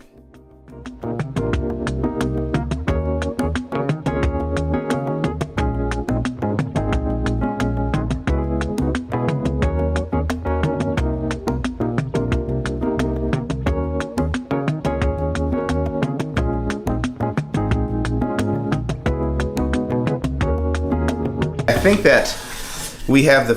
I think that we have the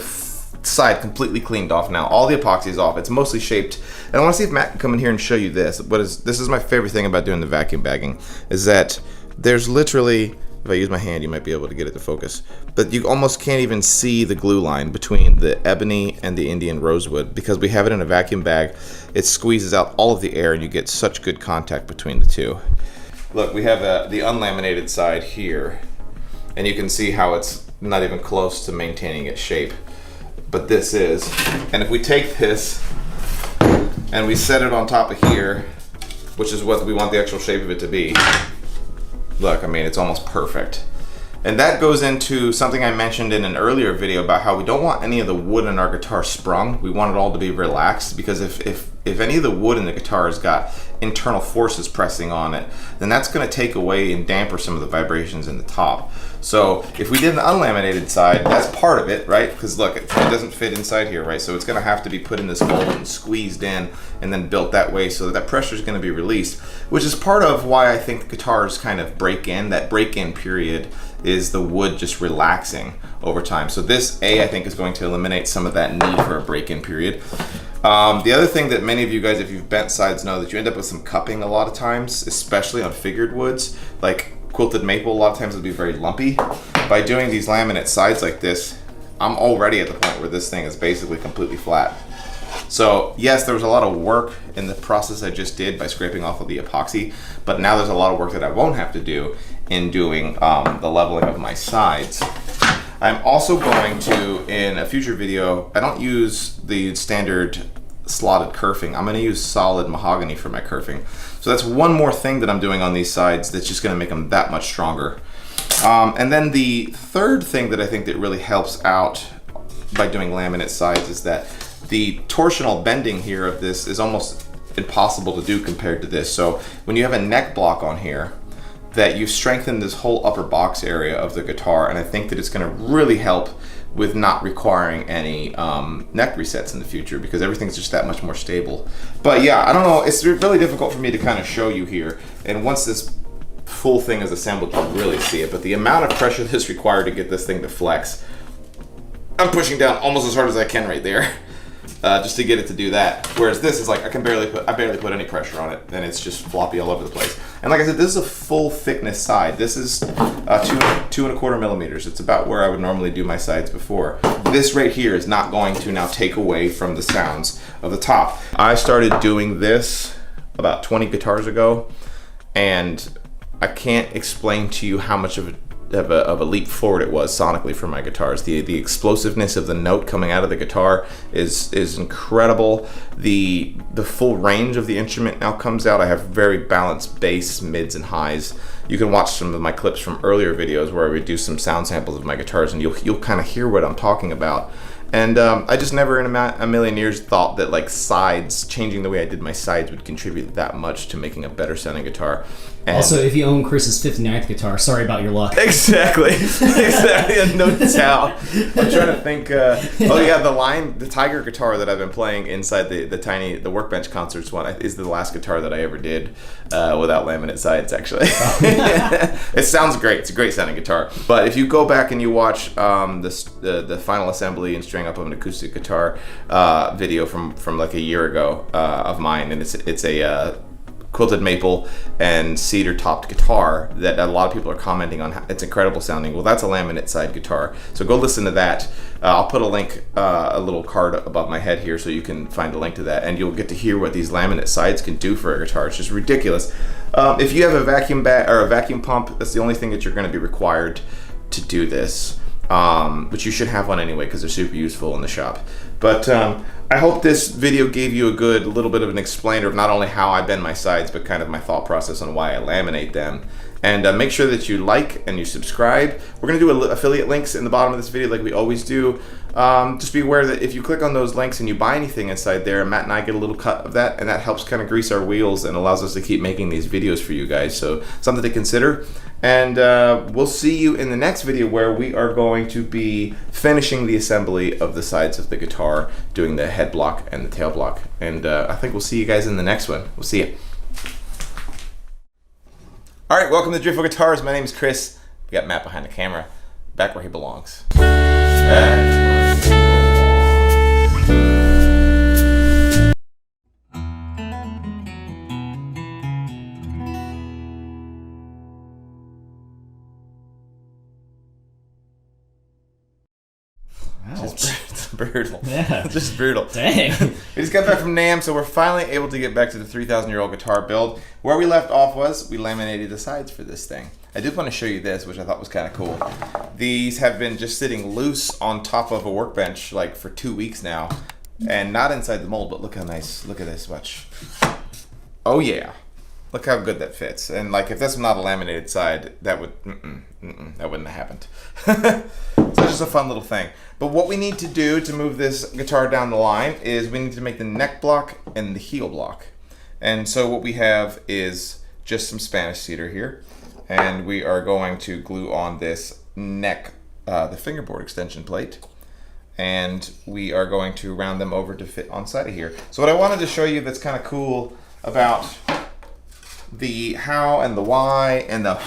side completely cleaned off now. All the epoxy is off. It's mostly shaped. And I want to see if Matt can come in here and show you this. This is my favorite thing about doing the vacuum bagging, is that there's literally, if I use my hand, you might be able to get it to focus, but you almost can't even see the glue line between the ebony and the Indian rosewood because we have it in a vacuum bag. It squeezes out all of the air and you get such good contact between the two. Look, we have the unlaminated side here, and you can see how it's not even close to maintaining its shape, but this is. And if we take this and we set it on top of here, which is what we want the actual shape of it to be, look, I mean, it's almost perfect. And that goes into something I mentioned in an earlier video about how we don't want any of the wood in our guitar sprung. We want it all to be relaxed, because if any of the wood in the guitar has got internal forces pressing on it, then that's going to take away and damper some of the vibrations in the top. So if we did an unlaminated side, that's part of it, right? Because look, it doesn't fit inside here, right? So it's going to have to be put in this mold and squeezed in and then built that way so that pressure is going to be released, which is part of why I think the guitars kind of break in. That break-in period is the wood just relaxing over time. So this, I think, is going to eliminate some of that need for a break-in period. The other thing that many of you guys, if you've bent sides, know that you end up with some cupping a lot of times, especially on figured woods. Like quilted maple, a lot of times it'll be very lumpy. By doing these laminate sides like this, I'm already at the point where this thing is basically completely flat. So yes, there was a lot of work in the process I just did by scraping off of the epoxy, but now there's a lot of work that I won't have to do in doing the leveling of my sides. I'm also going to, in a future video, I don't use the standard slotted kerfing. I'm going to use solid mahogany for my kerfing. So that's one more thing that I'm doing on these sides that's just going to make them that much stronger. And then the third thing that I think that really helps out by doing laminate sides is that the torsional bending here of this is almost impossible to do compared to this. So when you have a neck block on here, that you strengthen this whole upper box area of the guitar, and I think that it's going to really help with not requiring any neck resets in the future, because everything's just that much more stable. But yeah, I don't know, it's really difficult for me to kind of show you here, and once this full thing is assembled, you'll really see it. But the amount of pressure that's required to get this thing to flex, I'm pushing down almost as hard as I can right there. Just to get it to do that. Whereas this is like, I barely put any pressure on it, and it's just floppy all over the place. And like I said, this is a full thickness side. This is 2.25 millimeters. It's about where I would normally do my sides before. This right here is not going to now take away from the sounds of the top. I started doing this about 20 guitars ago, and I can't explain to you how much of a leap forward it was sonically for my guitars. The explosiveness of the note coming out of the guitar is incredible. The full range of the instrument now comes out. I have very balanced bass, mids, and highs. You can watch some of my clips from earlier videos where I would do some sound samples of my guitars, and you'll kind of hear what I'm talking about. And I just never in a million years thought that like sides, changing the way I did my sides would contribute that much to making a better sounding guitar. And also, if you own Chris's 59th guitar, sorry about your luck. Exactly. Exactly. No doubt. I'm trying to think. Oh yeah, the Tiger guitar that I've been playing inside the workbench concerts one is the last guitar that I ever did without laminate sides. Actually, it sounds great. It's a great sounding guitar. But if you go back and you watch the final assembly and string up of an acoustic guitar video from like a year ago of mine, and it's a quilted maple and cedar topped guitar that a lot of people are commenting on. It's incredible sounding. Well, that's a laminate side guitar, so go listen to that. I'll put a link, a little card above my head here, so you can find a link to that, and you'll get to hear what these laminate sides can do for a guitar. It's just ridiculous. If you have a vacuum bag or a vacuum pump, that's the only thing that you're going to be required to do this. But you should have one anyway, because they're super useful in the shop. But I hope this video gave you a good little bit of an explainer of not only how I bend my sides, but kind of my thought process on why I laminate them. And make sure that you like and you subscribe. We're going to do affiliate links in the bottom of this video like we always do. Just be aware that if you click on those links and you buy anything inside there, Matt and I get a little cut of that, and that helps kind of grease our wheels and allows us to keep making these videos for you guys. So something to consider. And we'll see you in the next video, where we are going to be finishing the assembly of the sides of the guitar, doing the head block and the tail block. And I think we'll see you guys in the next one. We'll see you. All right, welcome to Driftwood Guitars. My name is Chris. We got Matt behind the camera, back where he belongs. It's brutal. Yeah. Just brutal. Dang. We just got back from NAMM, so we're finally able to get back to the 3,000-year-old guitar build. Where we left off was we laminated the sides for this thing. I did want to show you this, which I thought was kind of cool. These have been just sitting loose on top of a workbench like for 2 weeks now, and not inside the mold, but look how nice. Look at this, watch. Oh yeah. Look how good that fits. And like, if that's not a laminated side, that would, that wouldn't have happened. So it's just a fun little thing. But what we need to do to move this guitar down the line is we need to make the neck block and the heel block. And so what we have is just some Spanish cedar here. And we are going to glue on this neck, the fingerboard extension plate. And we are going to round them over to fit on side of here. So what I wanted to show you that's kind of cool about the how and the why and the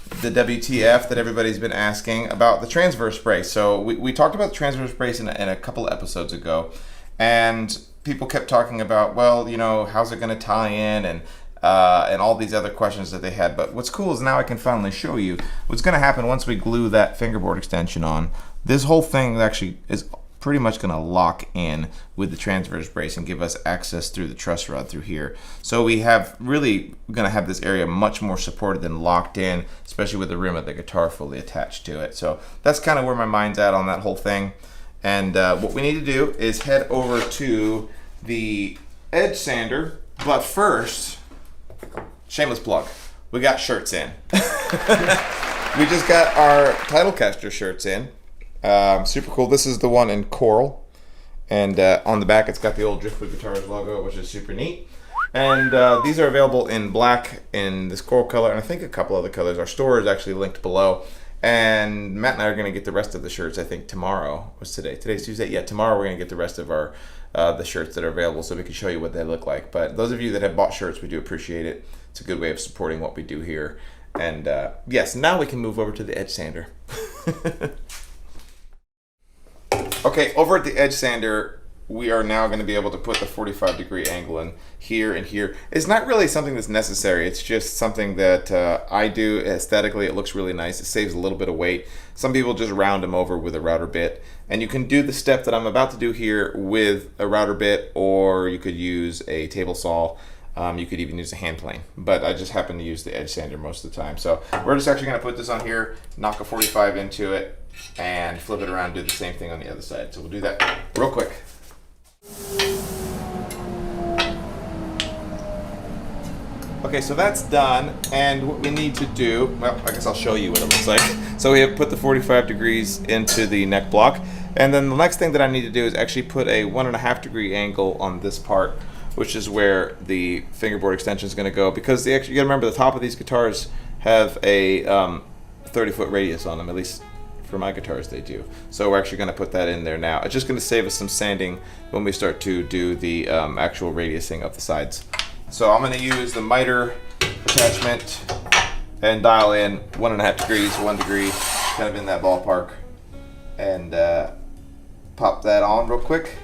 WTF that everybody's been asking about the Transverse Brace. So we talked about the Transverse Brace in a couple episodes ago, and people kept talking about, well, you know, how's it going to tie in, and all these other questions that they had. But what's cool is now I can finally show you what's going to happen once we glue that fingerboard extension on. This whole thing actually is pretty much going to lock in with the Transverse Brace and give us access through the truss rod through here. So we have really going to have this area much more supported than locked in, especially with the rim of the guitar fully attached to it. So that's kind of where my mind's at on that whole thing. And what we need to do is head over to the edge sander, but first, shameless plug, we got shirts in. we just got our title caster shirts in. Super cool. This is the one in coral. And on the back, it's got the old Driftwood Guitars logo, which is super neat. And these are available in black, in this coral color, and I think a couple other colors. Our store is actually linked below. And Matt and I are going to get the rest of the shirts, I think tomorrow. What's today? Today's Tuesday? Yeah, tomorrow we're going to get the rest of our the shirts that are available so we can show you what they look like. But those of you that have bought shirts, we do appreciate it. It's a good way of supporting what we do here. And yes, now we can move over to the edge sander. Okay, over at the edge sander, we are now going to be able to put the 45-degree angle in here and here. It's not really something that's necessary. It's just something that I do aesthetically. It looks really nice. It saves a little bit of weight. Some people just round them over with a router bit. And you can do the step that I'm about to do here with a router bit, or you could use a table saw. You could even use a hand plane, but I just happen to use the edge sander most of the time. So we're just actually going to put this on here, knock a 45 into it, and flip it around, do the same thing on the other side. So we'll do that real quick. Okay, so that's done, and what we need to do, well, I guess I'll show you what it looks like. So we have put the 45 degrees into the neck block, and then the next thing that I need to do is actually put a 1.5 degree angle on this part, which is where the fingerboard extension is going to go, because you gotta remember the top of these guitars have a 30-foot radius on them, at least for my guitars they do. So we're actually going to put that in there now. It's just going to save us some sanding when we start to do the actual radiusing of the sides. So I'm going to use the miter attachment and dial in 1.5 degrees, 1 degree, kind of in that ballpark, and pop that on real quick,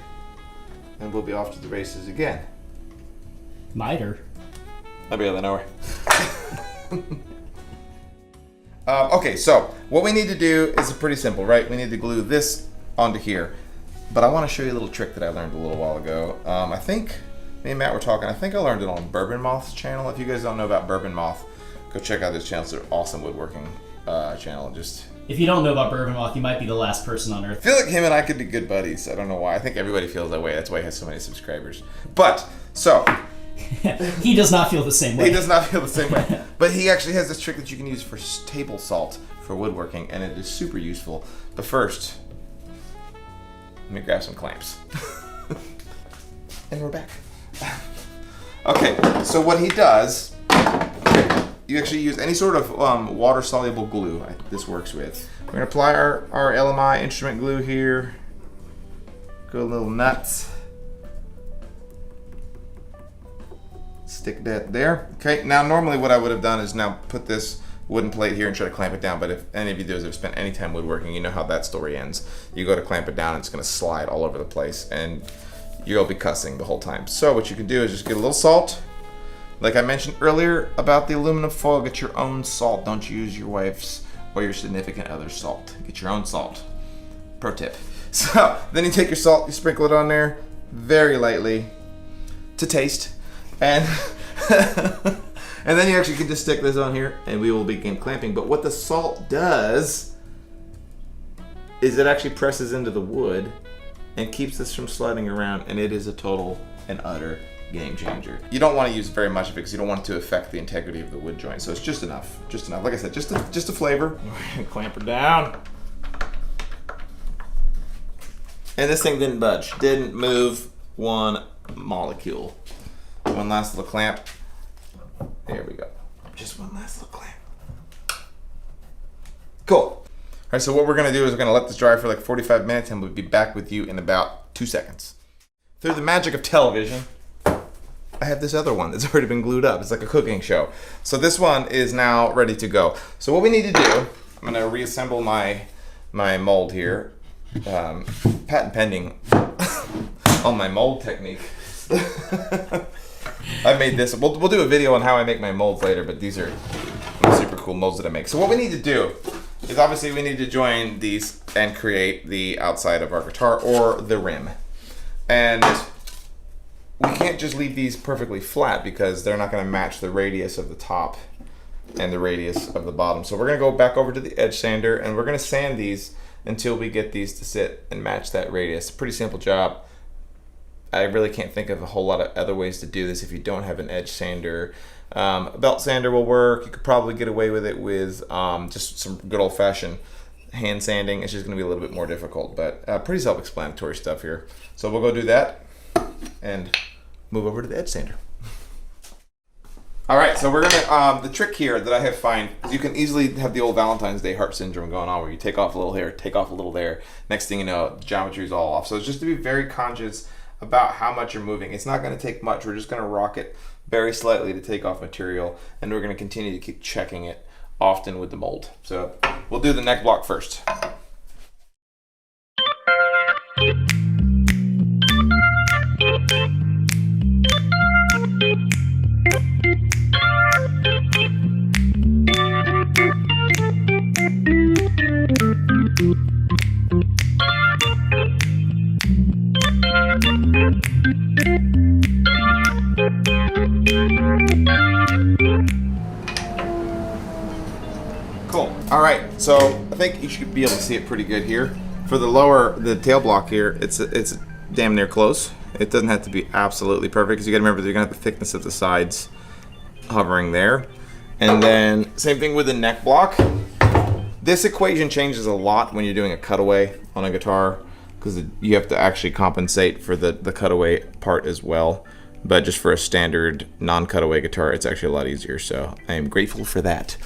and we'll be off to the races again. Miter. I'll be out of nowhere. Okay, so what we need to do is pretty simple, right? We need to glue this onto here. But I want to show you a little trick that I learned a little while ago. I think me and Matt were talking. I think I learned it on Bourbon Moth's channel. If you guys don't know about Bourbon Moth, go check out this channel. It's an awesome woodworking channel. Just If you don't know about Bourbon Moth, you might be the last person on I earth. feel like him and I could be good buddies. I don't know why. I think everybody feels that way. That's why he has so many subscribers. But so He does not feel the same way. he does not feel the same way. But he actually has this trick that you can use for table salt for woodworking, and it is super useful. But first, let me grab some clamps. And we're back. Okay, so what he does, you actually use any sort of water-soluble glue this works with. We're going to apply our LMI instrument glue here. Go a little nuts. Stick that there. Okay, now normally what I would have done is now put this wooden plate here and try to clamp it down, but if any of you have spent any time woodworking, you know how that story ends. You go to clamp it down, it's going to slide all over the place, and you'll be cussing the whole time. So what you can do is just get a little salt. Like I mentioned earlier about the aluminum foil, get your own salt. Don't use your wife's or your significant other's salt. Get your own salt. Pro tip. So then you take your salt, you sprinkle it on there very lightly to taste. And and then you actually can just stick this on here and we will begin clamping. But what the salt does is it actually presses into the wood and keeps this from sliding around, and it is a total and utter game changer. You don't want to use very much of it because you don't want it to affect the integrity of the wood joint. So it's just enough. Just enough. Like I said, just a flavor. Clamp her down. And this thing didn't budge. Didn't move one molecule. One last little clamp. There we go. Just one last little clamp. Cool. All right, so what we're gonna do is we're gonna let this dry for like 45 minutes and we'll be back with you in about 2 seconds. Through the magic of television, I have this other one that's already been glued up. It's like a cooking show. So this one is now ready to go. So what we need to do, I'm gonna reassemble my mold here. Patent pending on my mold technique. I made this. We'll do a video on how I make my molds later, but these are super cool molds that I make. So what we need to do is obviously we need to join these and create the outside of our guitar or the rim. And we can't just leave these perfectly flat because they're not going to match the radius of the top and the radius of the bottom. So we're going to go back over to the edge sander and we're going to sand these until we get these to sit and match that radius. Pretty simple job. I really can't think of a whole lot of other ways to do this if you don't have an edge sander. A belt sander will work. You could probably get away with it with just some good old-fashioned hand sanding. It's just going to be a little bit more difficult, but pretty self-explanatory stuff here. So we'll go do that and move over to the edge sander. All right, so we're gonna, the trick here that I have found is you can easily have the old Valentine's Day heart syndrome going on where you take off a little here, take off a little there. Next thing you know, the geometry is all off. So it's just to be very conscious about how much you're moving. It's not gonna take much. We're just gonna rock it very slightly to take off material, and we're gonna continue to keep checking it often with the mold. So we'll do the neck block first. Cool. All right, so I think you should be able to see it pretty good here. For the tail block here, it's damn near close. It doesn't have to be absolutely perfect because you got to remember that you're gonna have the thickness of the sides hovering there. And then same thing with the neck block. This equation changes a lot when you're doing a cutaway on a guitar because you have to actually compensate for the cutaway part as well. But just for a standard non-cutaway guitar, it's actually a lot easier. So I am grateful for that.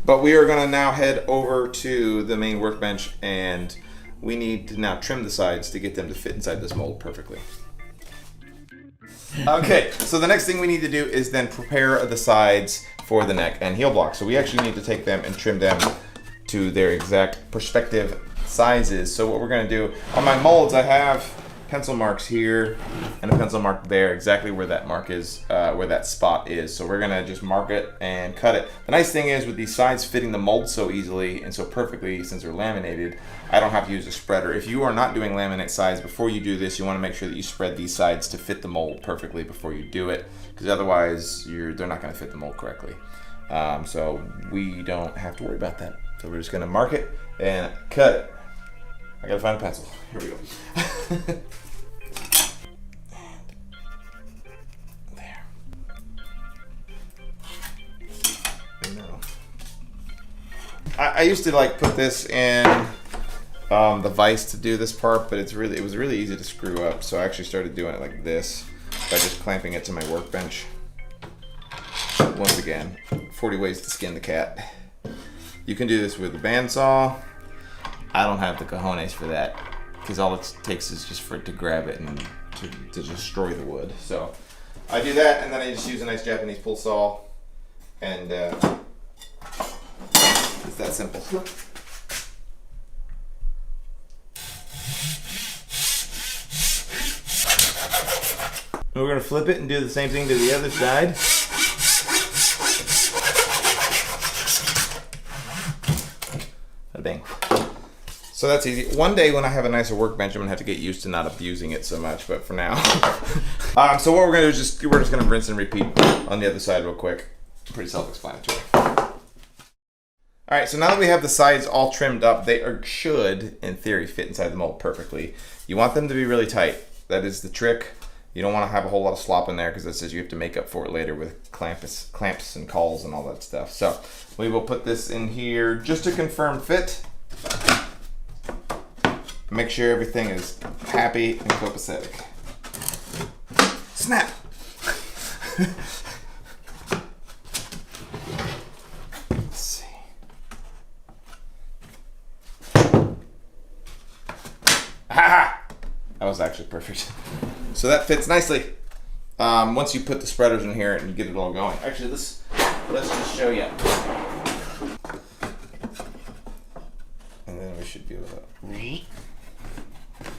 But we are gonna now head over to the main workbench, and we need to now trim the sides to get them to fit inside this mold perfectly. Okay, so the next thing we need to do is then prepare the sides for the neck and heel block. So we actually need to take them and trim them to their exact perspective sizes. So what we're gonna do, on my molds I have pencil marks here and a pencil mark there, exactly where that mark is, where that spot is. So we're gonna just mark it and cut it. The nice thing is with these sides fitting the mold so easily and so perfectly, since they're laminated, I don't have to use a spreader. If you are not doing laminate sides, before you do this, you wanna make sure that you spread these sides to fit the mold perfectly before you do it, because otherwise they're not gonna fit the mold correctly. So we don't have to worry about that. So we're just gonna mark it and cut it. I gotta find a pencil. Here we go. I used to like put this in the vise to do this part, but it was really easy to screw up. So I actually started doing it like this by just clamping it to my workbench. Once again, 40 ways to skin the cat. You can do this with a bandsaw. I don't have the cojones for that because all it takes is just for it to grab it and to destroy the wood. So I do that, and then I just use a nice Japanese pull saw, and it's that simple. And we're gonna flip it and do the same thing to the other side. Bang. So that's easy. One day when I have a nicer workbench, I'm gonna have to get used to not abusing it so much, but for now. So what we're gonna do is we're just gonna rinse and repeat on the other side real quick. Pretty self-explanatory. All right, so now that we have the sides all trimmed up, they should, in theory, fit inside the mold perfectly. You want them to be really tight. That is the trick. You don't want to have a whole lot of slop in there because it says you have to make up for it later with clamps and cauls and all that stuff. So we will put this in here just to confirm fit. Make sure everything is happy and copacetic. Snap! Let's see. Ha! That was actually perfect. So that fits nicely. Once you put the spreaders in here and you get it all going. Actually, let's just show you. And then we should be able to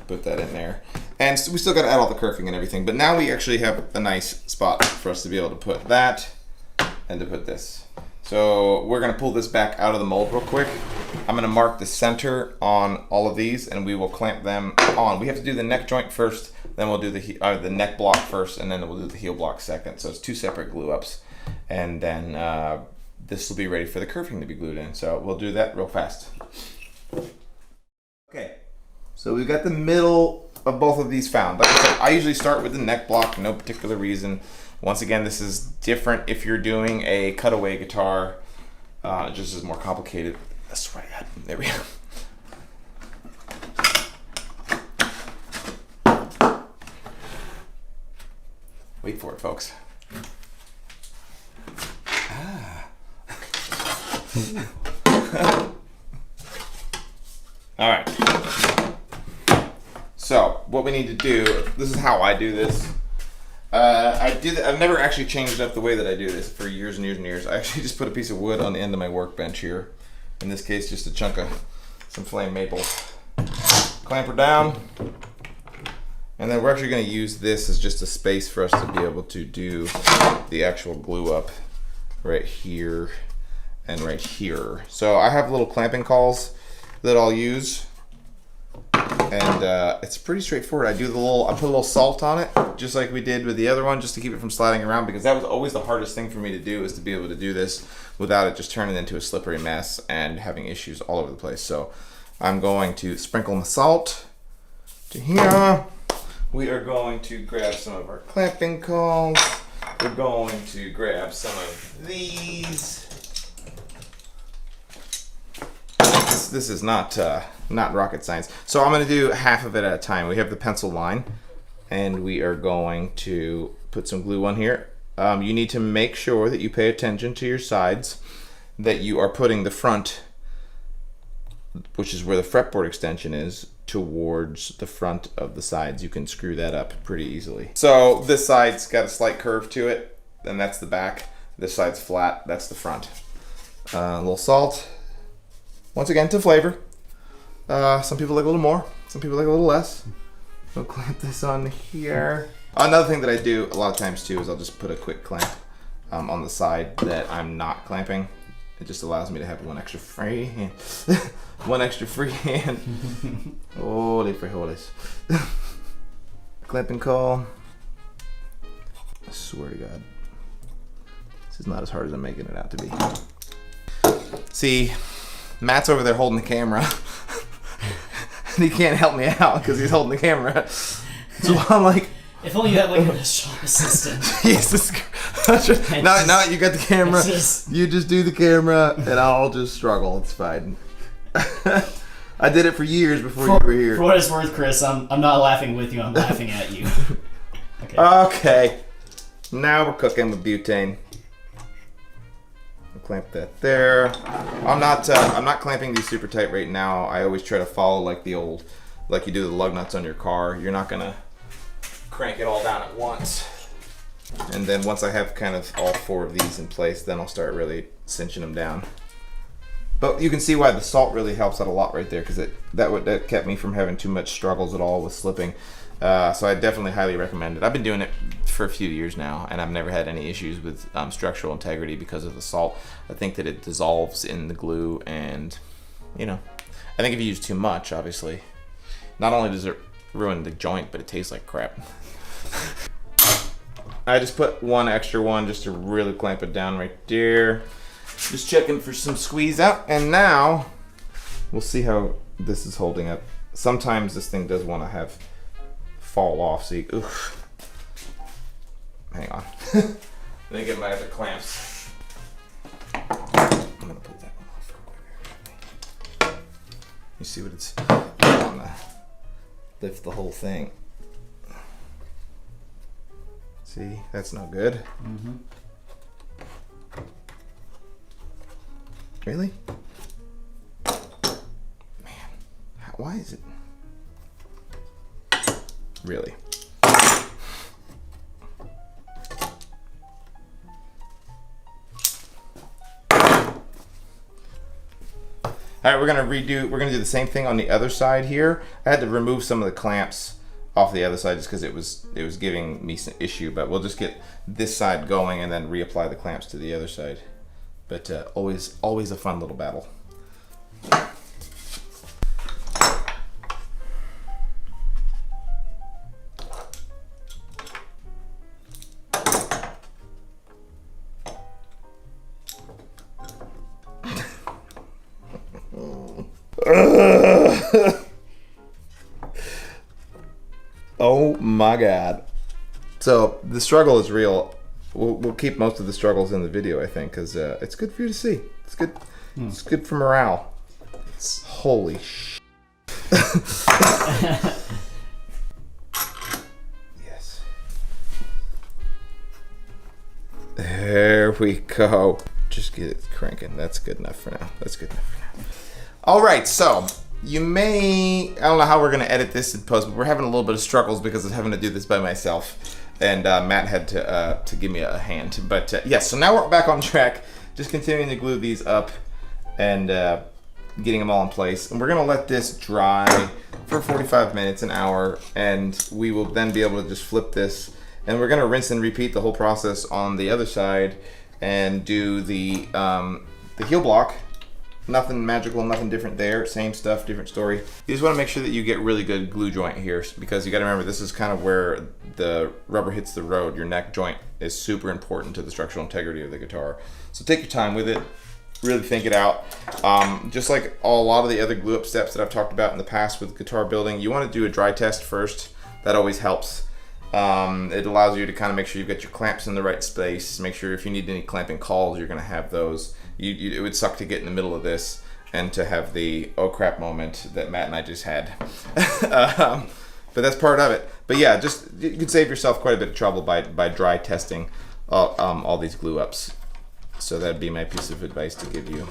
put that in there. And so we still got to add all the kerfing and everything, but now we actually have a nice spot for us to be able to put that and to put this. So we're gonna pull this back out of the mold real quick. I'm gonna mark the center on all of these and we will clamp them on. We have to do the neck joint first, then we'll do the neck block first, and then we'll do the heel block second. So it's two separate glue ups. And then this will be ready for the kerfing to be glued in. So we'll do that real fast. Okay, so we've got the middle of both of these found. Like I said, I usually start with the neck block, no particular reason. Once again, this is different if you're doing a cutaway guitar. It just is more complicated. That's right. There we go. Wait for it, folks. All right. So what we need to do, this is how I do this. I've never actually changed up the way that I do this for years and years and years. I actually just put a piece of wood on the end of my workbench here. In this case, just a chunk of some flame maple. Clamp her down. And then we're actually going to use this as just a space for us to be able to do the actual glue up right here and right here. So I have little clamping cauls that I'll use. And it's pretty straightforward. I put a little salt on it, just like we did with the other one, just to keep it from sliding around, because that was always the hardest thing for me to do, is to be able to do this without it just turning into a slippery mess and having issues all over the place. So I'm going to sprinkle my salt to here. We are going to grab some of our clamping cauls. We're going to grab some of these. This is not rocket science. So I'm going to do half of it at a time. We have the pencil line, and we are going to put some glue on here. You need to make sure that you pay attention to your sides, that you are putting the front, which is where the fretboard extension is, towards the front of the sides. You can screw that up pretty easily. So this side's got a slight curve to it, and that's the back. This side's flat, that's the front. A little salt. Once again, to flavor. Some people like a little more, some people like a little less. We'll clamp this on here. Another thing that I do a lot of times too is I'll just put a quick clamp on the side that I'm not clamping. It just allows me to have one extra free hand. One extra free hand. Holy frijoles. Clamping call. I swear to God. This is not as hard as I'm making it out to be. See, Matt's over there holding the camera. And he can't help me out because he's holding the camera. So I'm like, if only you had like a shop assistant. Jesus. No, you got the camera. You just do the camera, and I'll just struggle. It's fine. I did it for years before you were here. For what it's worth, Chris, I'm not laughing with you. I'm laughing at you. Okay. Okay. Now we're cooking with butane. Clamp that there. I'm not clamping these super tight right now. I always try to follow like you do the lug nuts on your car. You're not gonna crank it all down at once. And then once I have kind of all four of these in place, then I'll start really cinching them down. But you can see why the salt really helps out a lot right there, because that kept me from having too much struggles at all with slipping. So I definitely highly recommend it. I've been doing it for a few years now, and I've never had any issues with structural integrity because of the salt. I think that it dissolves in the glue, and you know, I think if you use too much, obviously, not only does it ruin the joint, but it tastes like crap. I just put one extra one just to really clamp it down right there. Just checking for some squeeze out, and now we'll see how this is holding up. Sometimes this thing does want to have fall off, see, oof. Hang on. I think it might have the clamps. I'm gonna put that one off real quick. You see what it's on the lift the whole thing. See, that's not good. Mm-hmm. Really? Man, why is it? Really? All right, we're gonna do the same thing on the other side here. I had to remove some of the clamps off the other side just because it was giving me some issue, but we'll just get this side going and then reapply the clamps to the other side. But always a fun little battle. Oh my God. So the struggle is real. We'll keep most of the struggles in the video, I think, because it's good for you to see. It's good. It's good for morale. Holy sh. Yes. There we go. Just get it cranking. That's good enough for now. That's good enough for now. All right, so you may, I don't know how we're gonna edit this in post, but we're having a little bit of struggles because of having to do this by myself. And Matt had to give me a hand. But yes, so now we're back on track. Just continuing to glue these up and getting them all in place. And we're gonna let this dry for 45 minutes, an hour, and we will then be able to just flip this. And we're gonna rinse and repeat the whole process on the other side and do the heel block. Nothing magical, nothing different there. Same stuff, different story. You just wanna make sure that you get really good glue joint here, because you gotta remember this is kind of where the rubber hits the road. Your neck joint is super important to the structural integrity of the guitar. So take your time with it, really think it out. Just like a lot of the other glue up steps that I've talked about in the past with guitar building, you wanna do a dry test first. That always helps. It allows you to kind of make sure you've got your clamps in the right space, make sure if you need any clamping calls, you're gonna have those. It would suck to get in the middle of this and to have the oh crap moment that Matt and I just had. But that's part of it. But yeah, just you can save yourself quite a bit of trouble by dry testing all these glue ups. So that'd be my piece of advice to give you.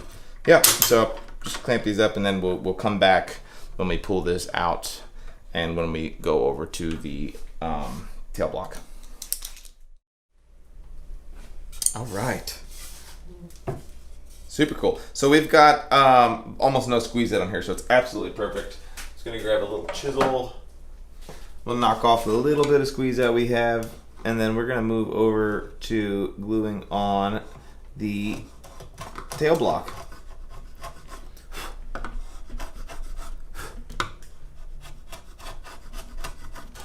Yeah, so just clamp these up and then we'll come back when we pull this out and when we go over to the tail block. All right. Super cool. So we've got almost no squeeze out on here, so it's absolutely perfect. Just gonna grab a little chisel. We'll knock off a little bit of squeeze out we have, and then we're gonna move over to gluing on the tail block.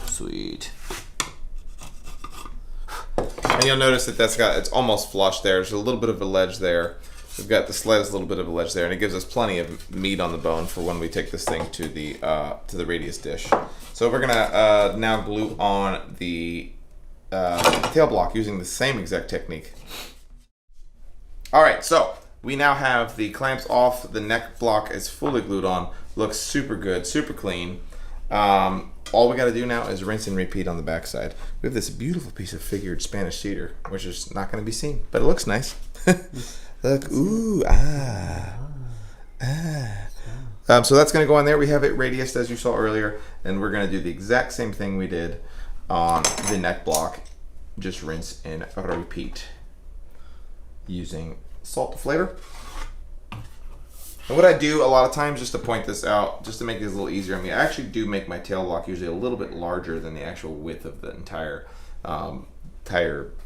Sweet. And you'll notice that it's almost flush there. There's a little bit of a ledge there. We've got the sled is a little bit of a ledge there, and it gives us plenty of meat on the bone for when we take this thing to the radius dish. So we're gonna now glue on the tail block using the same exact technique. All right, so we now have the clamps off. The neck block is fully glued on. Looks super good, super clean. All we got to do now is rinse and repeat on the back side. We have this beautiful piece of figured Spanish cedar, which is not going to be seen, but it looks nice. Look, ooh, so that's going to go on there. We have it radiused as you saw earlier, and we're going to do the exact same thing we did on the neck block. Just rinse and repeat using salt to flavor. And what I do a lot of times, just to point this out, just to make this a little easier on me, I actually do make my tail block usually a little bit larger than the actual width of the entire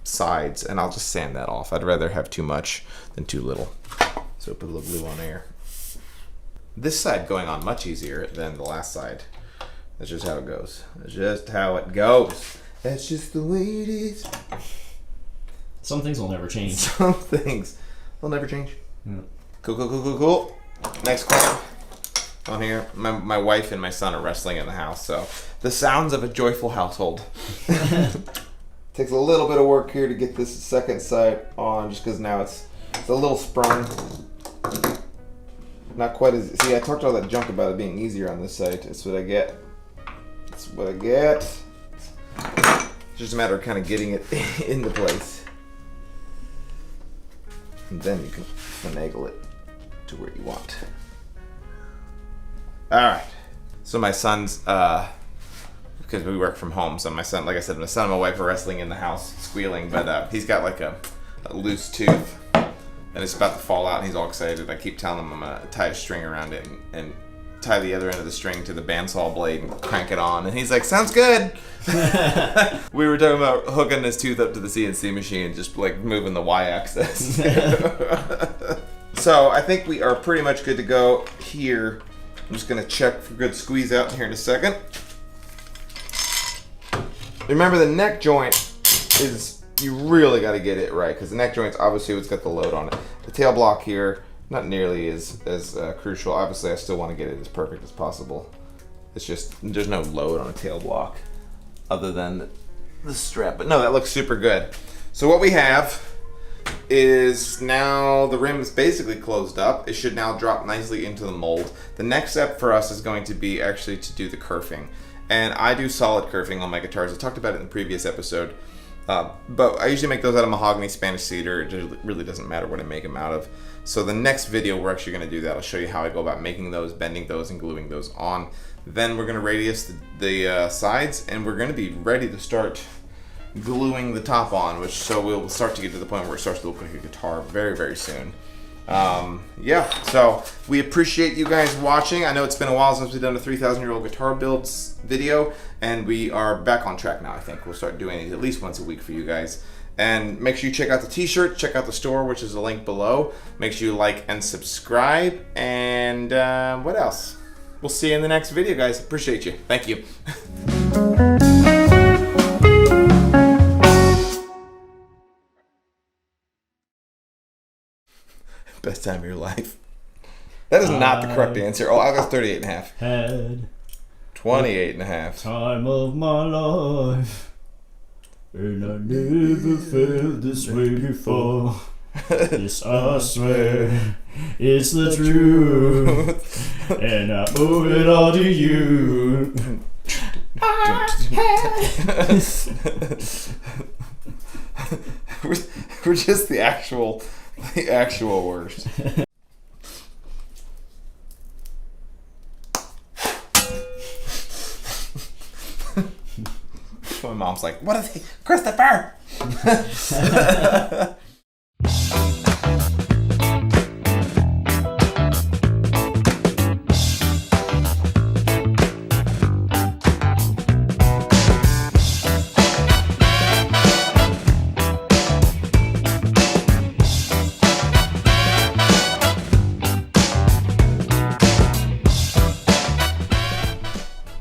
sides, and I'll just sand that off. I'd rather have too much than too little. So put a little glue on there. This side going on much easier than the last side. That's just how it goes. That's just how it goes. That's just the way it is. Some things will never change. Some things will never change. Yeah. Cool, cool, cool, cool, cool. Next clamp on here. My wife and my son are wrestling in the house, so the sounds of a joyful household. Takes a little bit of work here to get this second side on, just because now it's a little sprung. Not quite as, see, I talked all that junk about it being easier on this side. That's what I get. That's what I get. It's just a matter of kind of getting it into place. And then you can finagle it to where you want. All right. So my son's, because we work from home, so my son, like I said, my son and my wife are wrestling in the house, squealing, but he's got like a loose tooth, and it's about to fall out, and he's all excited. I keep telling him I'm gonna tie a string around it and tie the other end of the string to the bandsaw blade and crank it on, and he's like, sounds good. We were talking about hooking this tooth up to the CNC machine and just like moving the y-axis. So I think we are pretty much good to go here. I'm just gonna check for good squeeze out here in a second. Remember, the neck joint is, you really got to get it right, because the neck joint's obviously what's got the load on it. The tail block here, not nearly as crucial. Obviously, I still want to get it as perfect as possible. It's just, there's no load on a tail block. other than the strap. But no, that looks super good. So what we have is now the rim is basically closed up. It should now drop nicely into the mold. The next step for us is going to be actually to do the kerfing. And I do solid kerfing on my guitars. I talked about it in the previous episode. But I usually make those out of mahogany, Spanish cedar. It really doesn't matter what I make them out of. So the next video, we're actually going to do that. I'll show you how I go about making those, bending those, and gluing those on. Then we're going to radius the sides, and we're going to be ready to start gluing the top on, which so we'll start to get to the point where it starts to look like a guitar very, very soon. Yeah, so we appreciate you guys watching. I know it's been a while since we've done a 3,000-year-old guitar builds video, and we are back on track now. I think we'll start doing it at least once a week for you guys. And make sure you check out the t-shirt, check out the store, which is a link below. Make sure you like and subscribe, and what else? We'll see you in the next video, guys. Appreciate you. Thank you. Best time of your life. That is not the correct answer. Oh, I got 38 and a half. Had 28 and a half. time of my life, and I never felt this way before. This I swear, it's the truth, and I owe it all to you. We're just the actual worst. My mom's like, what are they? Christopher!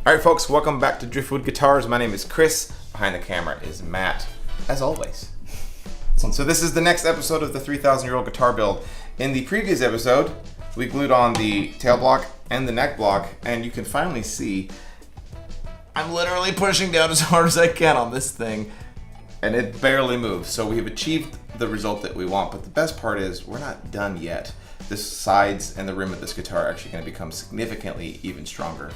All right, folks, welcome back to Driftwood Guitars. My name is Chris. Behind the camera is Matt, as always. So this is the next episode of the 3,000-year-old guitar build. In the previous episode, we glued on the tail block and the neck block, and you can finally see I'm literally pushing down as hard as I can on this thing, and it barely moves. So we have achieved the result that we want, but the best part is we're not done yet. The sides and the rim of this guitar are actually going to become significantly even stronger.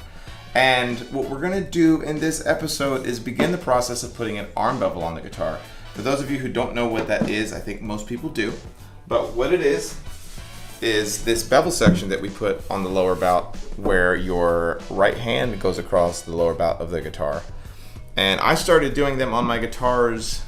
And what we're gonna do in this episode is begin the process of putting an arm bevel on the guitar. For those of you who don't know what that is, I think most people do, but what it is this bevel section that we put on the lower bout where your right hand goes across the lower bout of the guitar. And I started doing them on my guitars,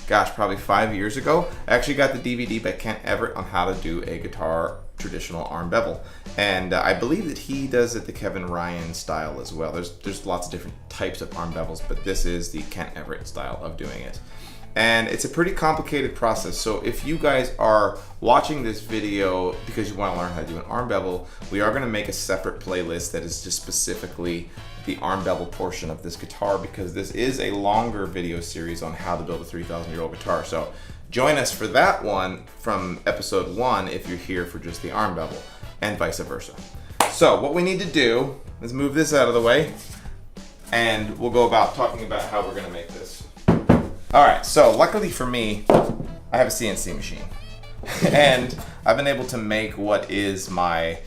gosh, probably 5 years ago. I actually got the DVD by Kent Everett on how to do a guitar traditional arm bevel, and I believe that he does it the Kevin Ryan style as well. There's lots of different types of arm bevels, but this is the Kent Everett style of doing it, and it's a pretty complicated process. So if you guys are watching this video because you want to learn how to do an arm bevel, we are going to make a separate playlist that is just specifically the arm bevel portion of this guitar, because this is a longer video series on how to build a 3,000-year-old guitar. So join us for that one from episode 1 if you're here for just the arm bevel, and vice versa. So what we need to do is move this out of the way, and we'll go about talking about how we're gonna make this. All right, so luckily for me, I have a CNC machine. And I've been able to make what is my,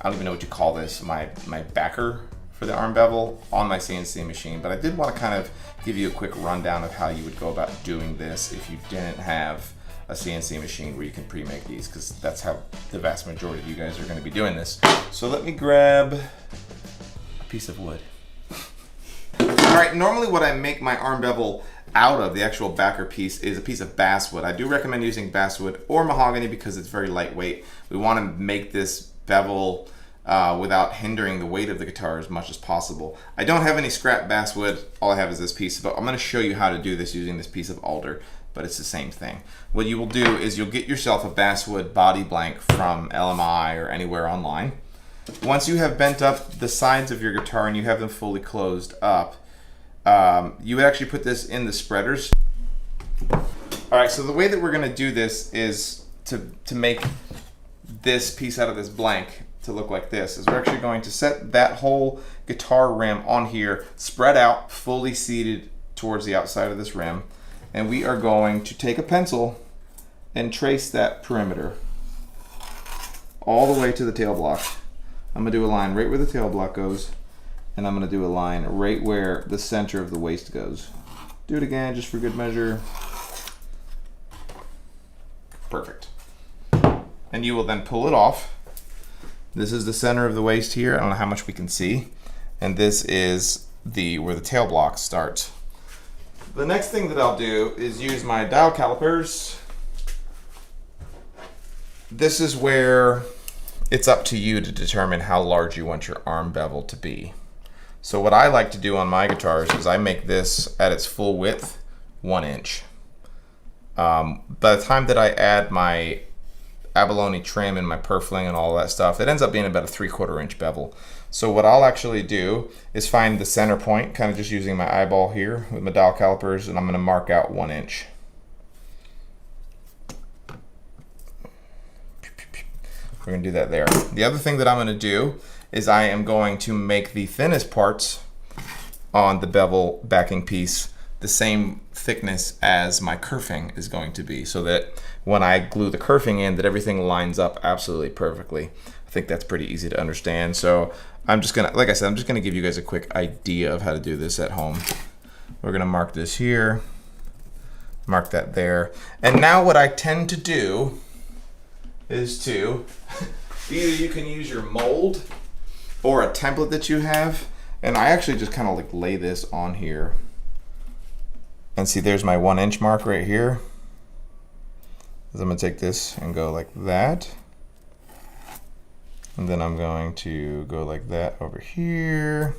I don't even know what you call this, my backer for the arm bevel on my CNC machine. But I did want to kind of give you a quick rundown of how you would go about doing this if you didn't have a CNC machine where you can pre-make these, because that's how the vast majority of you guys are going to be doing this. So let me grab a piece of wood. All right, normally what I make my arm bevel out of, the actual backer piece, is a piece of basswood. I do recommend using basswood or mahogany because it's very lightweight. We want to make this bevel without hindering the weight of the guitar as much as possible. I don't have any scrap basswood, all I have is this piece, but I'm going to show you how to do this using this piece of alder, but it's the same thing. What you will do is you'll get yourself a basswood body blank from LMI or anywhere online. Once you have bent up the sides of your guitar and you have them fully closed up, you would actually put this in the spreaders. All right, so the way that we're going to do this is to make this piece out of this blank to look like this, is we're actually going to set that hole guitar rim on here, spread out, fully seated towards the outside of this rim. And we are going to take a pencil and trace that perimeter all the way to the tail block. I'm gonna do a line right where the tail block goes, and I'm gonna do a line right where the center of the waist goes. Do it again just for good measure. Perfect. And you will then pull it off. This is the center of the waist here. I don't know how much we can see. And this is where the tail block starts. The next thing that I'll do is use my dial calipers. This is where it's up to you to determine how large you want your arm bevel to be. So what I like to do on my guitars is I make this at its full width, 1 inch. By the time that I add my Abalone trim and my Purfling and all that stuff, it ends up being about a 3/4 inch bevel. So what I'll actually do is find the center point, kind of just using my eyeball here with my dial calipers, and I'm gonna mark out 1 inch. We're gonna do that there. The other thing that I'm gonna do is I am going to make the thinnest parts on the bevel backing piece the same thickness as my kerfing is going to be, so that when I glue the kerfing in, that everything lines up absolutely perfectly. I think that's pretty easy to understand. So I'm just gonna, like I said, I'm just gonna give you guys a quick idea of how to do this at home. We're gonna mark this here, mark that there. And now what I tend to do is to, either you can use your mold or a template that you have, and I actually just kind of like lay this on here. And see, there's my 1 inch mark right here. So I'm gonna take this and go like that. And then I'm going to go like that over here.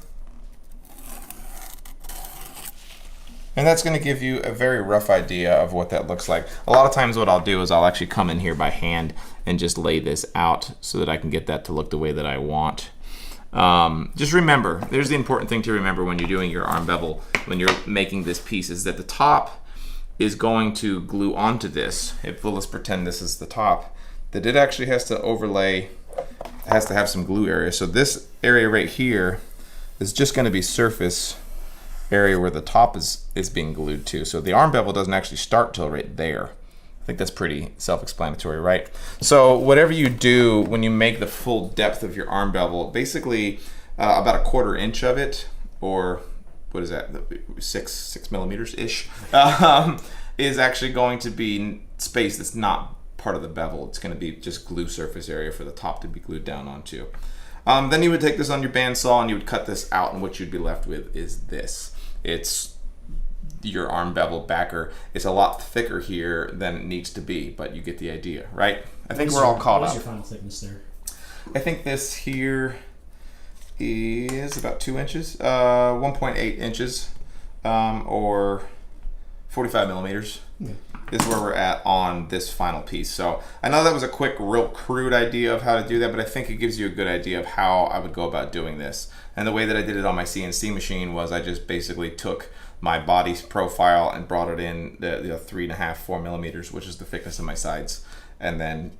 And that's gonna give you a very rough idea of what that looks like. A lot of times what I'll do is I'll actually come in here by hand and just lay this out so that I can get that to look the way that I want. Just remember, there's the important thing to remember when you're doing your arm bevel, when you're making this piece, is that the top is going to glue onto this. Let's pretend this is the top, that it actually has to overlay, has to have some glue area. So this area right here is just going to be surface area where the top is being glued to. So the arm bevel doesn't actually start till right there. I think that's pretty self-explanatory, right? So whatever you do when you make the full depth of your arm bevel, basically about 1/4 inch of it, or what is that, 6 millimeters-ish, is actually going to be space that's not part of the bevel. It's going to be just glue surface area for the top to be glued down onto. Then you would take this on your bandsaw and you would cut this out, and what you'd be left with is this. It's your arm bevel backer. It's a lot thicker here than it needs to be, but you get the idea, right? I think we're all caught up. What's your final thickness there? I think this here is about 2 inches, 1.8 inches, or 45 millimeters. Yeah. Is where we're at on this final piece. So I know that was a quick, real crude idea of how to do that, but I think it gives you a good idea of how I would go about doing this. And the way that I did it on my CNC machine was I just basically took my body's profile and brought it in the 3.5, 4 millimeters, which is the thickness of my sides, and then,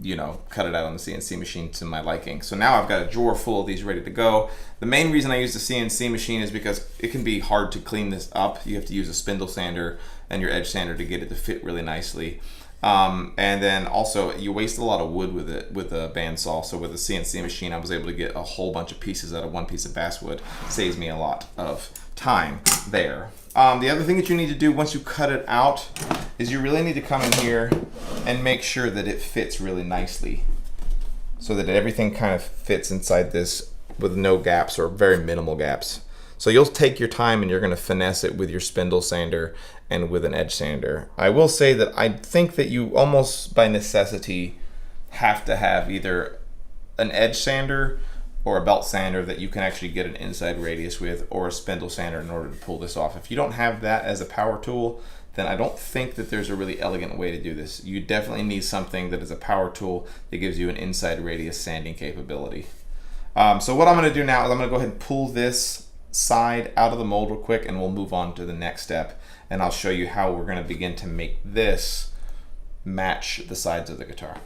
you know, cut it out on the CNC machine to my liking. So now I've got a drawer full of these ready to go. The main reason I use the CNC machine is because it can be hard to clean this up. You have to use a spindle sander and your edge sander to get it to fit really nicely. And then also you waste a lot of wood with it with a bandsaw. So with the CNC machine, I was able to get a whole bunch of pieces out of one piece of basswood. Saves me a lot of time there. The other thing that you need to do once you cut it out is you really need to come in here and make sure that it fits really nicely, so that everything kind of fits inside this with no gaps or very minimal gaps. So you'll take your time and you're going to finesse it with your spindle sander and with an edge sander. I will say that I think that you almost by necessity have to have either an edge sander or a belt sander that you can actually get an inside radius with, or a spindle sander in order to pull this off. If you don't have that as a power tool, then I don't think that there's a really elegant way to do this. You definitely need something that is a power tool that gives you an inside radius sanding capability. So what I'm gonna do now is I'm gonna go ahead and pull this side out of the mold real quick, and we'll move on to the next step, and I'll show you how we're gonna begin to make this match the sides of the guitar.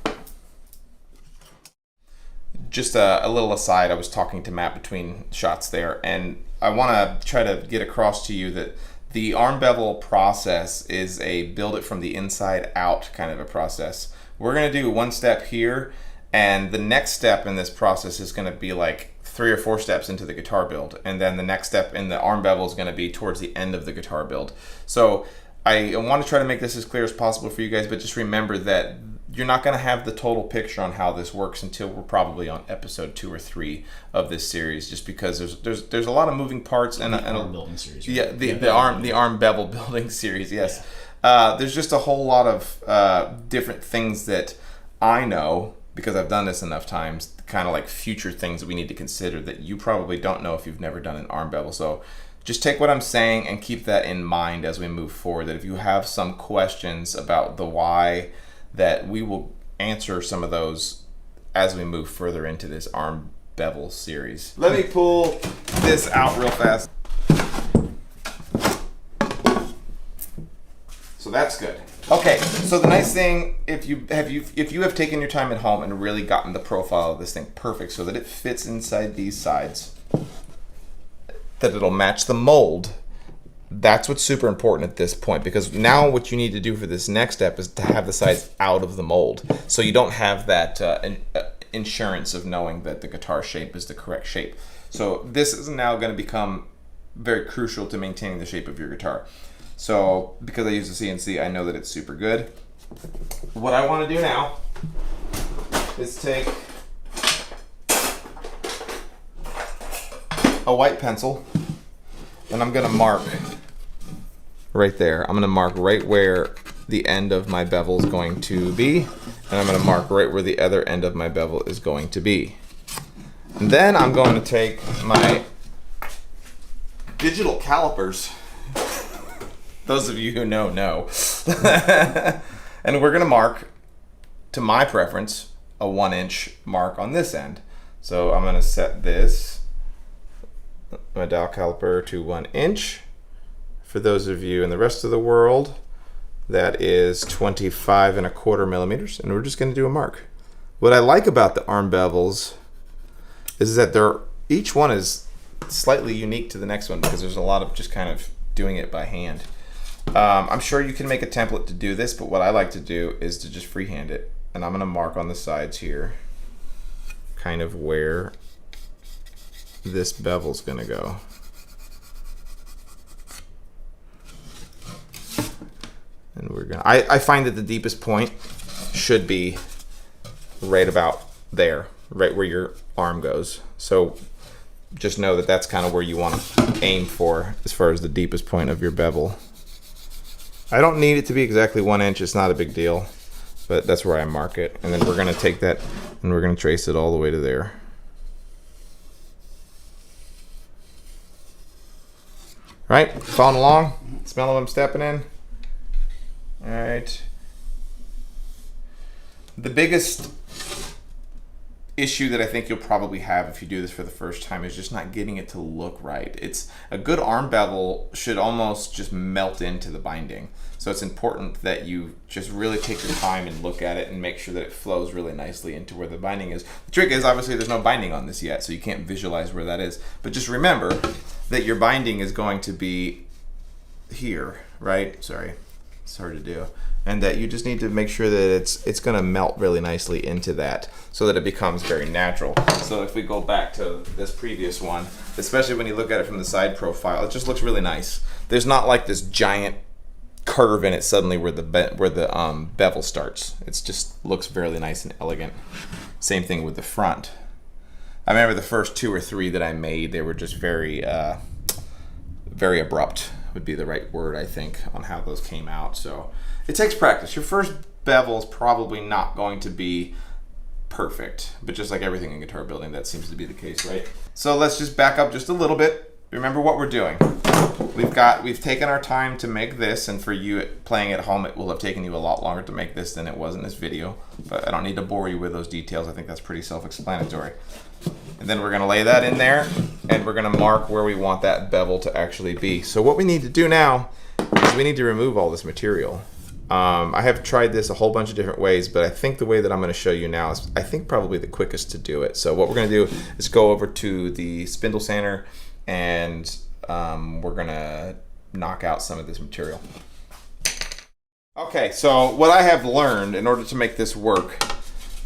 just a little aside, I was talking to Matt between shots there, and I want to try to get across to you that the arm bevel process is a build it from the inside out kind of a process. We're going to do one step here, and the next step in this process is going to be like 3 or 4 steps into the guitar build, and then the next step in the arm bevel is going to be towards the end of the guitar build. So I want to try to make this as clear as possible for you guys, but just remember that you're not going to have the total picture on how this works until we're probably on episode 2 or 3 of this series, just because there's a lot of moving parts and arm building series. Right? Yeah, the arm bevel building series. Yes, there's just a whole lot of different things that I know because I've done this enough times, kind of like future things that we need to consider that you probably don't know if you've never done an arm bevel. So just take what I'm saying and keep that in mind as we move forward, that if you have some questions about the why, that we will answer some of those as we move further into this arm bevel series. Let me pull this out real fast. So that's good. Okay, so the nice thing, if you have taken your time at home and really gotten the profile of this thing perfect so that it fits inside these sides, that it'll match the mold, that's what's super important at this point, because now what you need to do for this next step is to have the sides out of the mold, so you don't have that insurance of knowing that the guitar shape is the correct shape. So this is now going to become very crucial to maintaining the shape of your guitar. So because I use the CNC, I know that it's super good. What I want to do now is take a white pencil, and I'm going to mark right there. I'm going to mark right where the end of my bevel is going to be, and I'm going to mark right where the other end of my bevel is going to be. And then I'm going to take my digital calipers. Those of you who know. And we're going to mark, to my preference, a 1-inch mark on this end. So I'm going to set this, my dial caliper, to 1 inch. For those of you in the rest of the world, that is 25¼ millimeters, and we're just going to do a mark. What I like about the arm bevels is that each one is slightly unique to the next one, because there's a lot of just kind of doing it by hand. I'm sure you can make a template to do this, but what I like to do is to just freehand it, and I'm going to mark on the sides here kind of where this bevel's going to go. And we're gonna. I find that the deepest point should be right about there, right where your arm goes. So just know that that's kind of where you want to aim for as far as the deepest point of your bevel. I don't need it to be exactly 1 inch. It's not a big deal, but that's where I mark it. And then we're gonna take that and we're gonna trace it all the way to there. Right, following along, smell what I'm stepping in. All right. The biggest issue that I think you'll probably have if you do this for the first time is just not getting it to look right. It's a good arm bevel should almost just melt into the binding. So it's important that you just really take your time and look at it and make sure that it flows really nicely into where the binding is. The trick is obviously there's no binding on this yet, so you can't visualize where that is. But just remember that your binding is going to be here, right? Sorry, it's hard to do. And that you just need to make sure that it's going to melt really nicely into that so that it becomes very natural. So if we go back to this previous one, especially when you look at it from the side profile, it just looks really nice. There's not like this giant curve in it suddenly where the bevel starts. It just looks very nice and elegant. Same thing with the front. I remember the first 2 or 3 that I made, they were just very abrupt would be the right word, I think, on how those came out. So it takes practice. Your first bevel is probably not going to be perfect, but just like everything in guitar building, that seems to be the case, right? So let's just back up just a little bit. Remember what we're doing. We've taken our time to make this, and for you playing at home, it will have taken you a lot longer to make this than it was in this video, but I don't need to bore you with those details. I think that's pretty self-explanatory. And then we're gonna lay that in there, and we're gonna mark where we want that bevel to actually be. So what we need to do now is we need to remove all this material. I have tried this a whole bunch of different ways, but I think the way that I'm going to show you now is, I think, probably the quickest to do it. So what we're going to do is go over to the spindle sander, and we're going to knock out some of this material. Okay, so what I have learned in order to make this work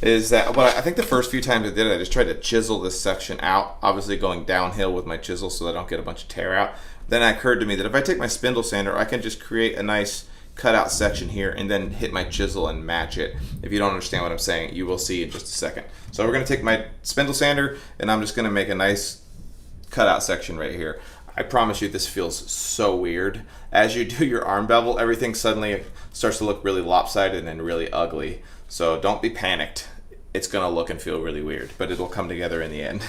is that, well, I think the first few times I did it, I just tried to chisel this section out, obviously going downhill with my chisel so that I don't get a bunch of tear out. Then it occurred to me that if I take my spindle sander, I can just create a nice cutout section here and then hit my chisel and match it. If you don't understand what I'm saying, you will see in just a second. So we're gonna take my spindle sander and I'm just gonna make a nice cutout section right here. I promise you this feels so weird. As you do your arm bevel, everything suddenly starts to look really lopsided and really ugly. So don't be panicked. It's gonna look and feel really weird, but it'll come together in the end.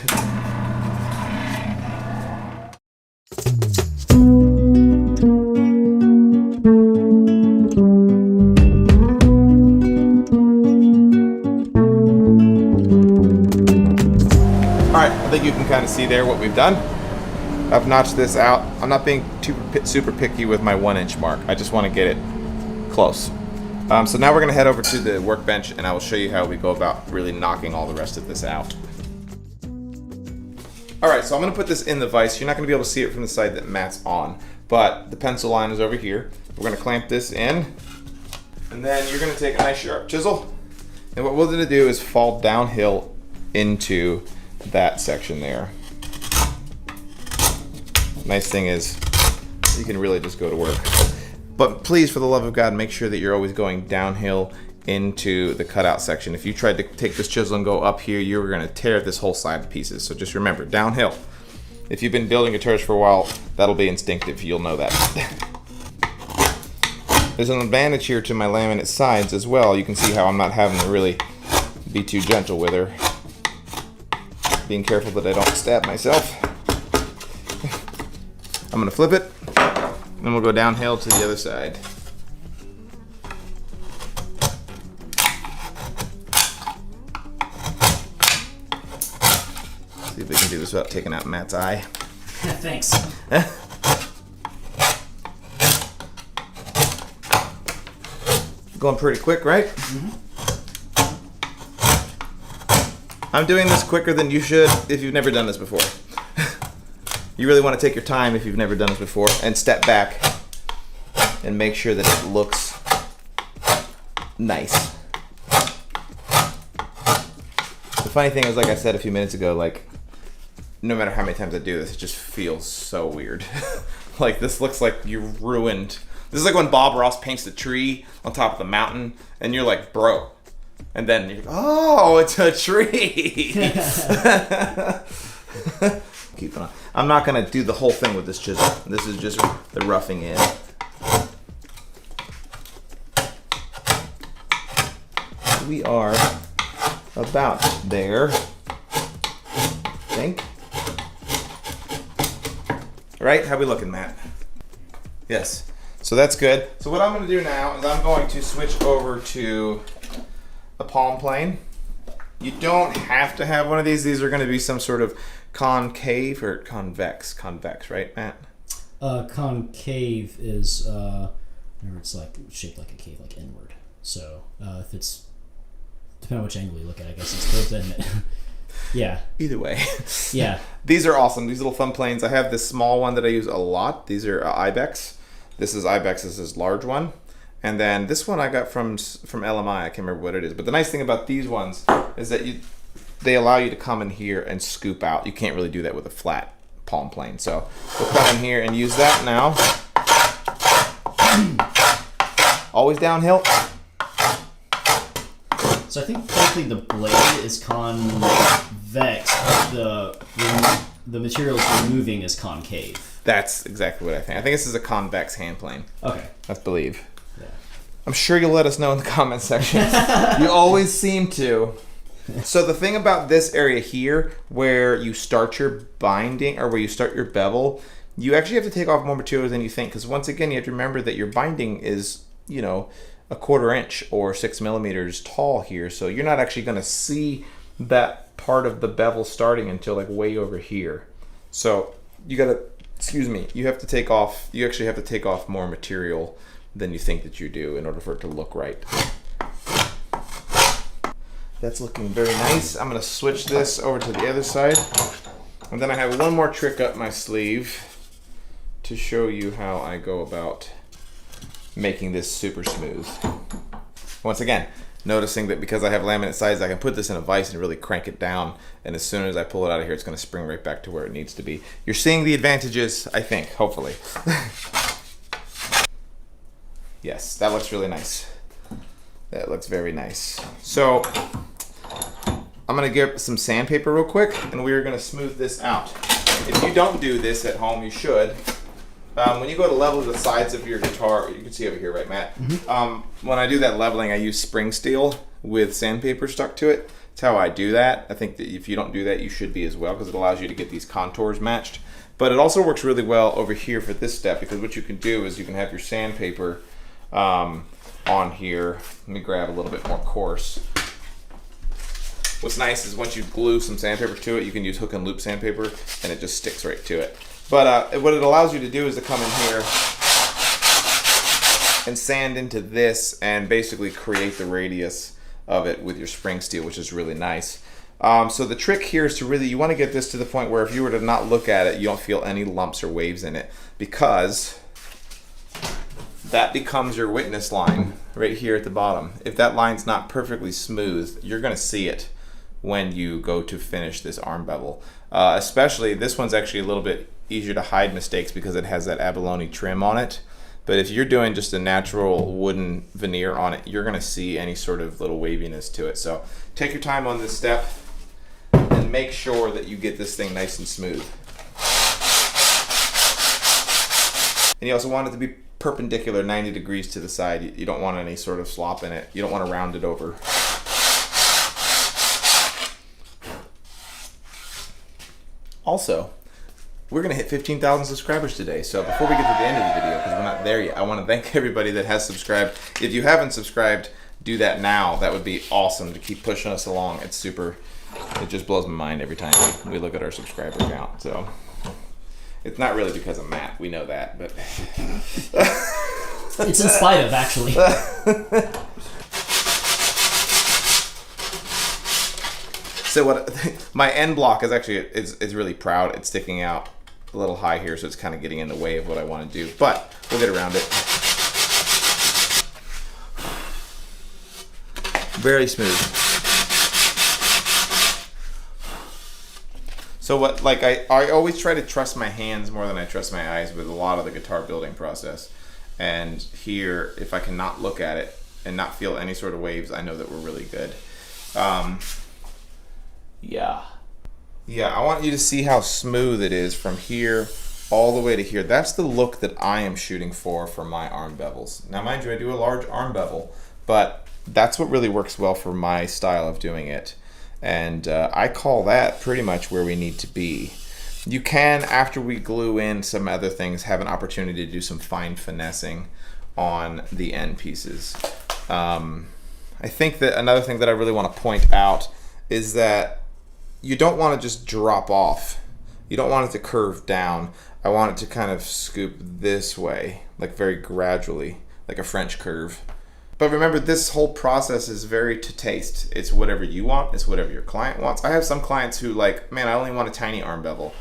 Alright, I think you can kind of see there what we've done. I've notched this out. I'm not being super picky with my 1-inch mark. I just want to get it close. So now we're going to head over to the workbench and I will show you how we go about really knocking all the rest of this out. Alright, so I'm going to put this in the vise. You're not going to be able to see it from the side that Matt's on, but the pencil line is over here. We're going to clamp this in, and then you're going to take a nice sharp chisel, and what we're going to do is fall downhill into that section there. Nice thing is you can really just go to work. But please, for the love of God, make sure that you're always going downhill into the cutout section. If you tried to take this chisel and go up here, you're going to tear this whole side to pieces. So just remember, downhill. If you've been building guitars for a while, that'll be instinctive. You'll know that. There's an advantage here to my laminate sides as well. You can see how I'm not having to really be too gentle with her. Being careful that I don't stab myself. I'm going to flip it. Then we'll go downhill to the other side. See if we can do this without taking out Matt's eye. Thanks. Going pretty quick, right? Mm-hmm. I'm doing this quicker than you should if you've never done this before. You really want to take your time if you've never done this before and step back and make sure that it looks nice. The funny thing is, like I said a few minutes ago, like, no matter how many times I do this, it just feels so weird. Like, this looks like you ruined. This is like when Bob Ross paints the tree on top of the mountain and you're like, bro. And then you're like, oh, it's a tree. Keep on. I'm not going to do the whole thing with this chisel. This is just the roughing in. We are about there, I think. Right? How we looking, Matt? Yes. So that's good. So what I'm going to do now is I'm going to switch over to a palm plane. You don't have to have one of these. These are going to be some sort of concave or convex. Convex, right, Matt? Concave is whenever it's like shaped like a cave, like inward. So if it's, depending on which angle you look at, I guess it's curved in. Yeah. Either way. Yeah. These are awesome. These little fun planes. I have this small one that I use a lot. These are Ibex. This is Ibex. This is large one. And then this one I got from LMI. I can't remember what it is. But the nice thing about these ones is that they allow you to come in here and scoop out. You can't really do that with a flat palm plane. So we'll come in here and use that now. Always downhill. So I think technically the blade is convex, but the material it's removing is concave. That's exactly what I think. I think this is a convex hand plane. Okay. Let's believe. Yeah. I'm sure you'll let us know in the comment section. You always seem to. So the thing about this area here, where you start your binding, or where you start your bevel, you actually have to take off more material than you think, because once again, you have to remember that your binding is, you know, a 1/4 inch or 6 millimeters tall here. So you're not actually going to see that part of the bevel starting until like way over here. So you got to, excuse me, you have to take off, you actually have to take off more material than you think that you do in order for it to look right. That's looking very nice. I'm gonna switch this over to the other side. And then I have one more trick up my sleeve to show you how I go about making this super smooth. Once again, noticing that because I have laminate sides, I can put this in a vise and really crank it down, and as soon as I pull it out of here, it's going to spring right back to where it needs to be. You're seeing the advantages, I think, hopefully. Yes, that looks really nice. That looks very nice. So, I'm going to get some sandpaper real quick, and we're going to smooth this out. If you don't do this at home, you should. When you go to level the sides of your guitar, you can see over here, right, Matt? Mm-hmm. When I do that leveling, I use spring steel with sandpaper stuck to it. That's how I do that. I think that if you don't do that, you should be as well, because it allows you to get these contours matched. But it also works really well over here for this step, because what you can do is you can have your sandpaper on here. Let me grab a little bit more coarse. What's nice is once you glue some sandpaper to it, you can use hook and loop sandpaper, and it just sticks right to it. But what it allows you to do is to come in here and sand into this and basically create the radius of it with your spring steel, which is really nice. So the trick here is to really, you want to get this to the point where if you were to not look at it, you don't feel any lumps or waves in it, because that becomes your witness line right here at the bottom. If that line's not perfectly smooth, you're going to see it when you go to finish this arm bevel. Especially, this one's actually a little bit easier to hide mistakes because it has that abalone trim on it. But if you're doing just a natural wooden veneer on it, you're gonna see any sort of little waviness to it. So take your time on this step and make sure that you get this thing nice and smooth. And you also want it to be perpendicular 90 degrees to the side. You don't want any sort of slop in it. You don't want to round it over. Also, we're going to hit 15,000 subscribers today. So before we get to the end of the video, because we're not there yet, I want to thank everybody that has subscribed. If you haven't subscribed, do that now. That would be awesome to keep pushing us along. It's super, it just blows my mind every time we look at our subscriber count. So it's not really because of Matt. We know that, but it's in spite of, actually. So what my end block is actually is really proud. It's sticking out a little high here, so it's kind of getting in the way of what I want to do. But we'll get around it. Very smooth. So what, like I always try to trust my hands more than I trust my eyes with a lot of the guitar building process. And here, if I cannot look at it and not feel any sort of waves, I know that we're really good. Yeah, I want you to see how smooth it is from here all the way to here. That's the look that I am shooting for my arm bevels. Now mind you, I do a large arm bevel, but that's what really works well for my style of doing it. And I call that pretty much where we need to be. You can, after we glue in some other things, have an opportunity to do some fine finessing on the end pieces. I think that another thing that I really want to point out is that you don't want to just drop off. You don't want it to curve down. I want it to kind of scoop this way, like very gradually, like a French curve. But remember, this whole process is very to taste. It's whatever you want, it's whatever your client wants. I have some clients who like, man, I only want a tiny arm bevel.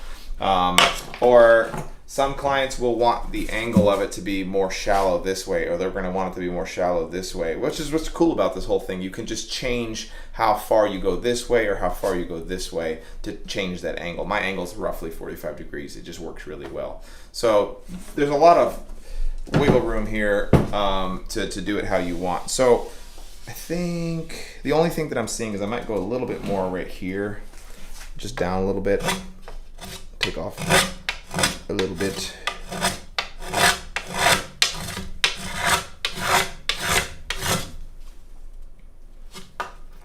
Or some clients will want the angle of it to be more shallow this way, or they're going to want it to be more shallow this way, which is what's cool about this whole thing. You can just change how far you go this way or how far you go this way to change that angle. My angle is roughly 45 degrees. It just works really well. So there's a lot of wiggle room here to do it how you want. So I think the only thing that I'm seeing is I might go a little bit more right here, just down a little bit, take off a little bit.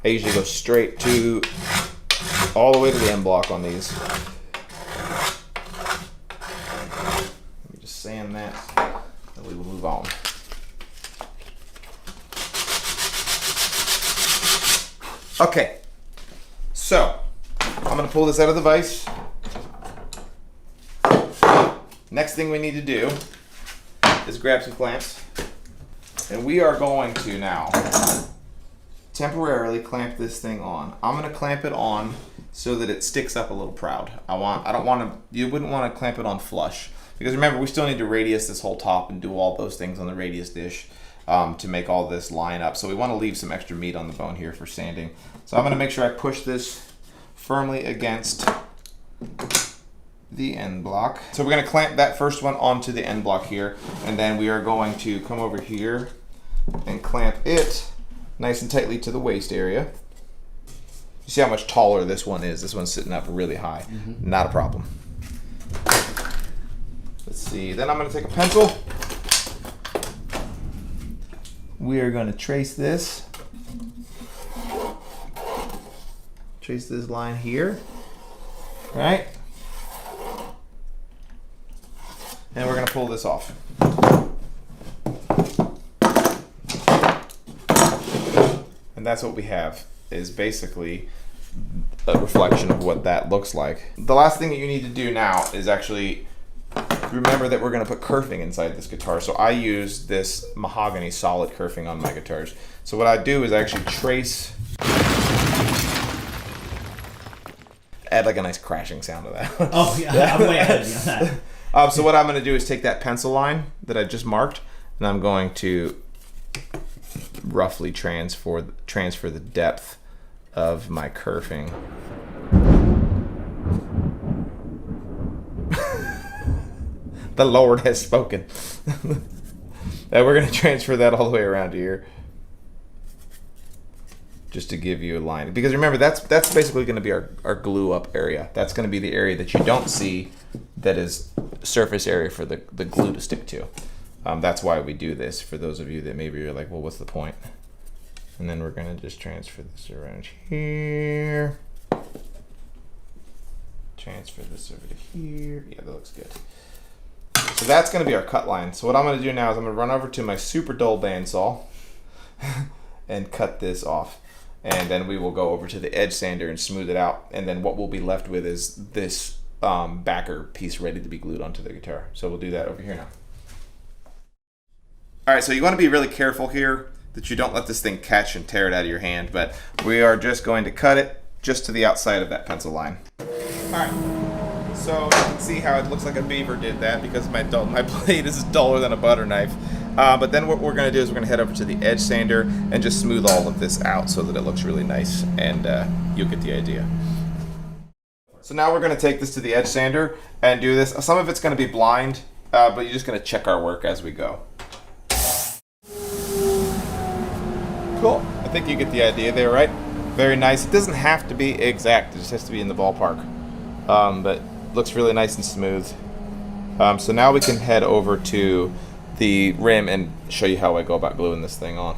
I usually go straight to all the way to the end block on these. Let me just sand that, and we will move on. Okay, so I'm gonna pull this out of the vise. Next thing we need to do is grab some clamps. And we are going to now temporarily clamp this thing on. I'm gonna clamp it on so that it sticks up a little proud. You wouldn't want to clamp it on flush, because remember, we still need to radius this whole top and do all those things on the radius dish to make all this line up. So we want to leave some extra meat on the bone here for sanding. So I'm gonna make sure I push this firmly against the end block. So we're gonna clamp that first one onto the end block here, and then we are going to come over here and clamp it nice and tightly to the waist area. You see how much taller this one is? This one's sitting up really high. Not a problem. Let's see, then I'm gonna take a pencil. We are gonna trace this. Trace this line here, right? And we're gonna pull this off. And that's what we have, is basically a reflection of what that looks like. The last thing that you need to do now is actually remember that we're gonna put kerfing inside this guitar. So I use this mahogany solid kerfing on my guitars. So what I do is I actually trace, add like a nice crashing sound to that. Oh yeah, I'm way ahead of you on that. So what I'm gonna do is take that pencil line that I just marked, and I'm going to roughly transfer the depth of my kerfing. The Lord has spoken. And we're gonna transfer that all the way around here, just to give you a line. Because remember, that's basically gonna be our glue up area. That's gonna be the area that you don't see, that is surface area for the glue to stick to. That's why we do this, for those of you that maybe you're like, well, what's the point? And then we're gonna just transfer this around here. Transfer this over to here. Yeah, that looks good. So that's gonna be our cut line. So what I'm gonna do now is I'm gonna run over to my super dull bandsaw and cut this off. And then we will go over to the edge sander and smooth it out. And then what we'll be left with is this backer piece ready to be glued onto the guitar. So we'll do that over here now. All right, so you want to be really careful here that you don't let this thing catch and tear it out of your hand, but we are just going to cut it just to the outside of that pencil line. All right, so you can see how it looks like a beaver did that, because my blade is duller than a butter knife. But then what we're going to do is we're going to head over to the edge sander and just smooth all of this out so that it looks really nice, and you'll get the idea. So now we're going to take this to the edge sander and do this. Some of it's going to be blind, but you're just going to check our work as we go. Cool. I think you get the idea there, right? Very nice. It doesn't have to be exact. It just has to be in the ballpark. But looks really nice and smooth. So now we can head over to the rim and show you how I go about gluing this thing on.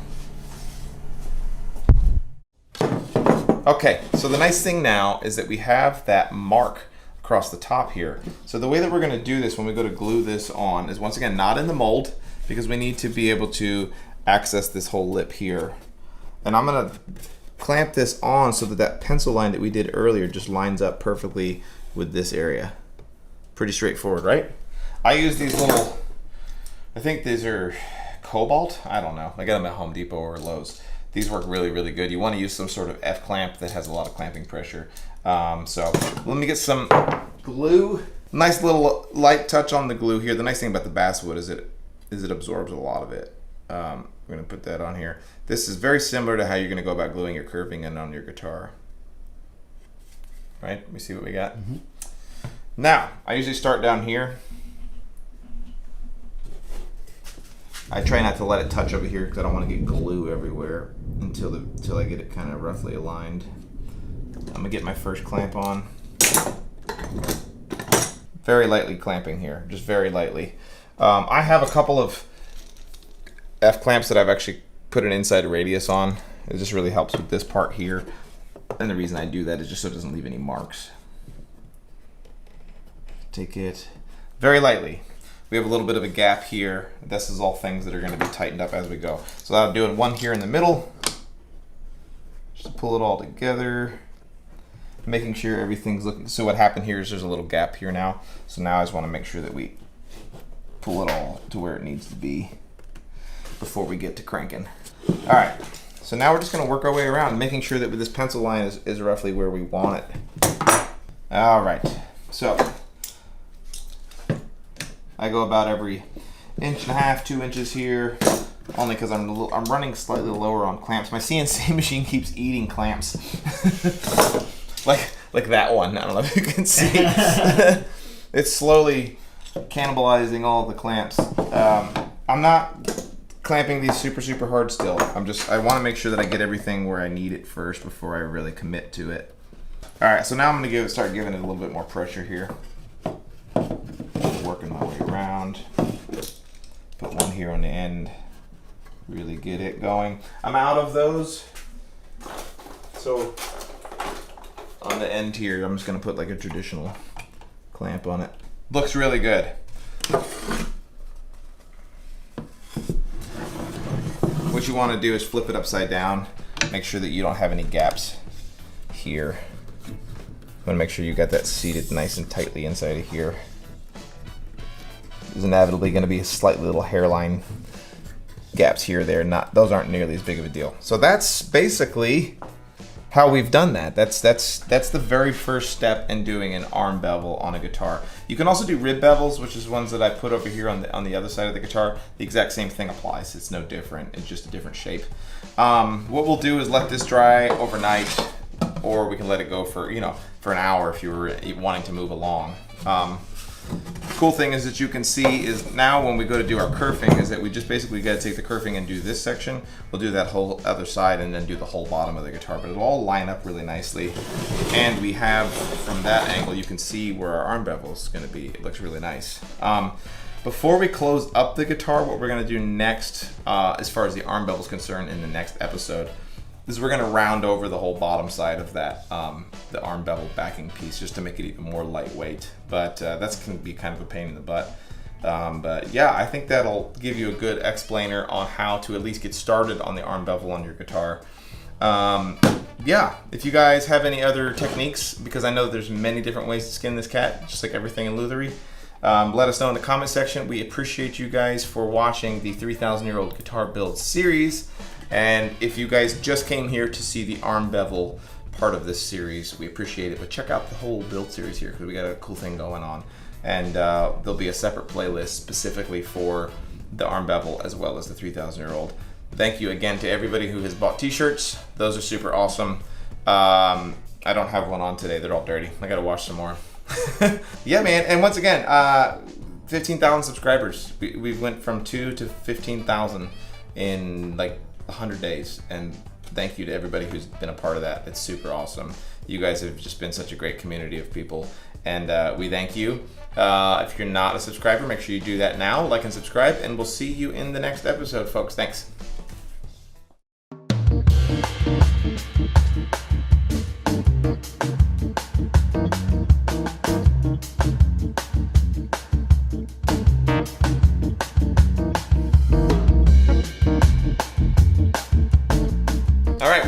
Okay, so the nice thing now is that we have that mark across the top here. So the way that we're going to do this when we go to glue this on is, once again, not in the mold, because we need to be able to access this whole lip here. And I'm going to clamp this on so that that pencil line that we did earlier just lines up perfectly with this area. Pretty straightforward, right? I use these little, I think these are Cobalt. I don't know. I got them at Home Depot or Lowe's. These work really, really good. You want to use some sort of F clamp that has a lot of clamping pressure. So let me get some glue. Nice little light touch on the glue here. The nice thing about the basswood is it absorbs a lot of it. We're going to put that on here. This is very similar to how you're going to go about gluing your kerfing in on your guitar. Right? Let me see what we got. Mm-hmm. Now, I usually start down here. I try not to let it touch over here because I don't want to get glue everywhere until I get it kind of roughly aligned. I'm going to get my first clamp on. Very lightly clamping here, just very lightly. I have a couple of F clamps that I've actually put an inside radius on. It just really helps with this part here. And the reason I do that is just so it doesn't leave any marks. Take it very lightly. We have a little bit of a gap here. This is all things that are going to be tightened up as we go. So I'm doing one here in the middle. Just pull it all together. Making sure everything's looking. So what happened here is there's a little gap here now. So now I just want to make sure that we pull it all to where it needs to be. before we get to cranking. All right, so now we're just gonna work our way around, making sure that this pencil line is roughly where we want it. All right, so I go about every 1.5 to 2 inches here, only because I'm running slightly lower on clamps. My CNC machine keeps eating clamps, like that one. I don't know if you can see. It's slowly cannibalizing all the clamps. I'm not clamping these super hard still. I want to make sure that I get everything where I need it first before I really commit to it. All right, so now I'm gonna start giving it a little bit more pressure here. Working my way around. Put one here on the end. Really get it going. I'm out of those. So on the end here, I'm just gonna put like a traditional clamp on it. Looks really good. What you want to do is flip it upside down. Make sure that you don't have any gaps here. You want to make sure you got that seated nice and tightly inside of here. There's inevitably going to be a slightly little hairline gaps here or there. Those aren't nearly as big of a deal. So that's basically how we've done that. That's the very first step in doing an arm bevel on a guitar. You can also do rib bevels, which is ones that I put over here on the other side of the guitar. The exact same thing applies. It's no different. It's just a different shape. What we'll do is let this dry overnight, or we can let it go for an hour if you were wanting to move along. Cool thing is that you can see is now when we go to do our kerfing is that we just basically got to take the kerfing and do this section. We'll do that whole other side and then do the whole bottom of the guitar, but it'll all line up really nicely. And we have, from that angle, you can see where our arm bevel is going to be. It looks really nice. Before we close up the guitar, what we're going to do next, as far as the arm bevel is concerned in the next episode, is we're going to round over the whole bottom side of that, the arm bevel backing piece, just to make it even more lightweight. But that's going to be kind of a pain in the butt. But yeah, I think that'll give you a good explainer on how to at least get started on the arm bevel on your guitar. Yeah, if you guys have any other techniques, because I know there's many different ways to skin this cat, just like everything in lutherie, let us know in the comment section. We appreciate you guys for watching the 3,000-year-old guitar build series. And if you guys just came here to see the arm bevel part of this series, we appreciate it. But check out the whole build series here, because we got a cool thing going on. And there'll be a separate playlist specifically for the arm bevel as well as the 3,000-year-old. Thank you again to everybody who has bought t-shirts. Those are super awesome. I don't have one on today. They're all dirty. I gotta wash some more. Yeah, man. And once again, 15,000 subscribers. We went from 2 to 15,000 in like 100 days, and thank you to everybody who's been a part of that. It's super awesome. You guys have just been such a great community of people, and we thank you. If you're not a subscriber, make sure you do that now. Like and subscribe, and we'll see you in the next episode, folks. Thanks.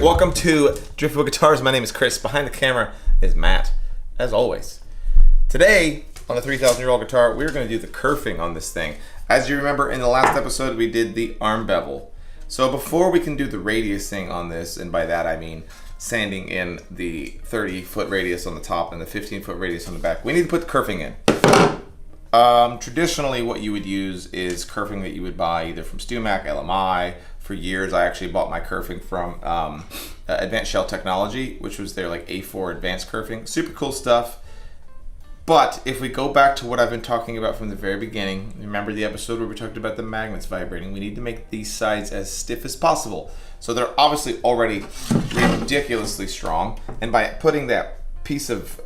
Welcome to Driftwood Guitars. My name is Chris. Behind the camera is Matt, as always. Today, on the 3,000-year-old guitar, we're going to do the kerfing on this thing. As you remember, in the last episode, we did the arm bevel. So before we can do the radius thing on this, and by that I mean sanding in the 30-foot radius on the top and the 15-foot radius on the back, we need to put the kerfing in. Traditionally, what you would use is kerfing that you would buy either from StewMac, LMI. For years, I actually bought my kerfing from Advanced Shell Technology, which was their like A4 advanced kerfing. Super cool stuff. But if we go back to what I've been talking about from the very beginning, remember the episode where we talked about the magnets vibrating, we need to make these sides as stiff as possible. So they're obviously already ridiculously strong, and by putting that piece of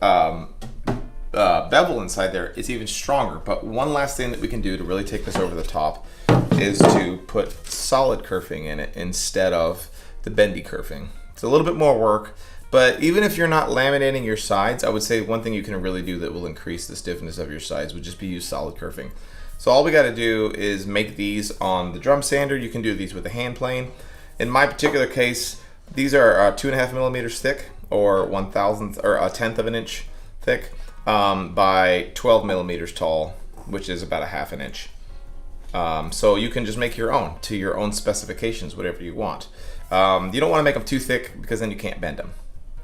bevel inside there, it's even stronger. But one last thing that we can do to really take this over the top is to put solid kerfing in it instead of the bendy kerfing. It's a little bit more work, but even if you're not laminating your sides, I would say one thing you can really do that will increase the stiffness of your sides would just be use solid kerfing. So all we got to do is make these on the drum sander. You can do these with a hand plane. In my particular case, these are 2.5 millimeters thick, or 1/1000th or a 1/10 of an inch thick, by 12 millimeters tall, which is about a 1/2 inch. So you can just make your own to your own specifications, whatever you want. You don't want to make them too thick because then you can't bend them.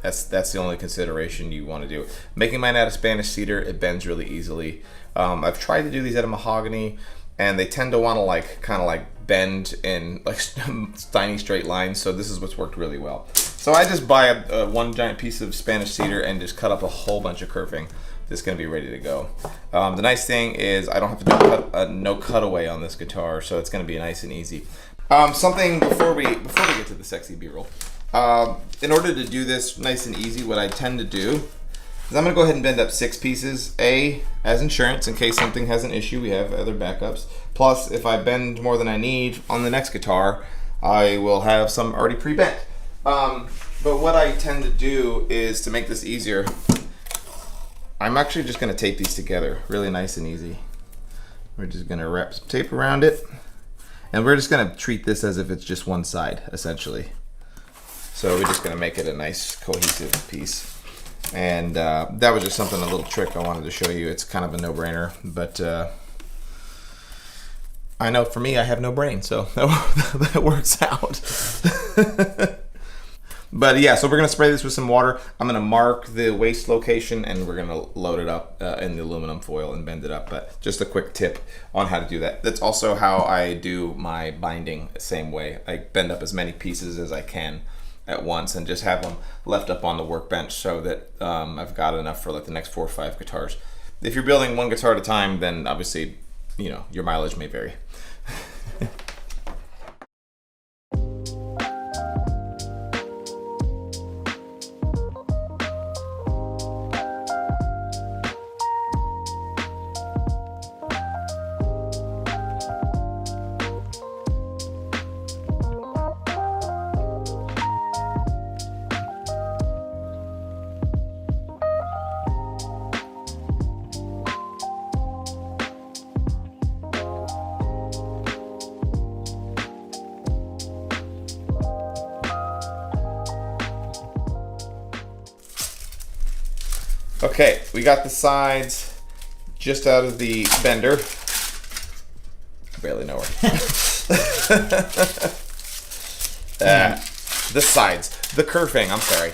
That's the only consideration you want to do. Making mine out of Spanish cedar, it bends really easily. I've tried to do these out of mahogany, and they tend to want to like kind of like bend in like tiny straight lines. So this is what's worked really well. So I just buy one giant piece of Spanish cedar and just cut up a whole bunch of kerfing. That's gonna be ready to go. The nice thing is I don't have to do no cutaway on this guitar, so it's gonna be nice and easy. Something before we get to the sexy B-roll. In order to do this nice and easy, what I tend to do is I'm gonna go ahead and bend up 6 pieces. As insurance, in case something has an issue, we have other backups. Plus, if I bend more than I need on the next guitar, I will have some already pre-bent. But what I tend to do is, to make this easier, I'm actually just gonna tape these together really nice and easy. We're just gonna wrap some tape around it, and we're just gonna treat this as if it's just one side, essentially. So we're just gonna make it a nice cohesive piece. And that was just something, a little trick I wanted to show you. It's kind of a no-brainer, but I know for me, I have no brain, so that works out. But yeah, so we're gonna spray this with some water. I'm gonna mark the waist location, and we're gonna load it up in the aluminum foil and bend it up. But just a quick tip on how to do that. That's also how I do my binding, the same way. I bend up as many pieces as I can at once and just have them left up on the workbench so that I've got enough for like the next 4 or 5 guitars. If you're building one guitar at a time, then obviously, you know, your mileage may vary. Okay, we got the sides just out of the bender. Barely know her. The sides, the kerfing, I'm sorry.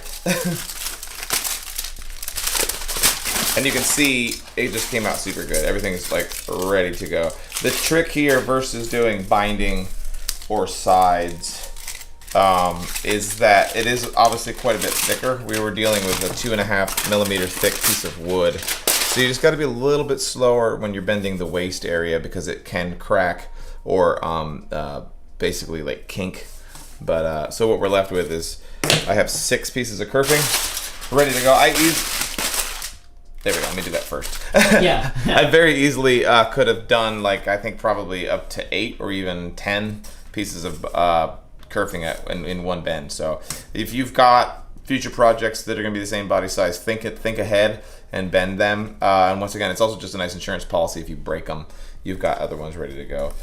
And you can see it just came out super good. Everything is like ready to go. The trick here versus doing binding or sides is that it is obviously quite a bit thicker. We were dealing with a 2.5 millimeter thick piece of wood. So you just got to be a little bit slower when you're bending the waist area because it can crack or basically like kink. But so what we're left with is I have 6 pieces of kerfing ready to go. There we go, let me do that first. Yeah. I very easily could have done like, I think probably up to 8 or even 10 pieces of kerfing in one bend. So if you've got future projects that are going to be the same body size, think ahead and bend them. And once again, it's also just a nice insurance policy. If you break them, you've got other ones ready to go.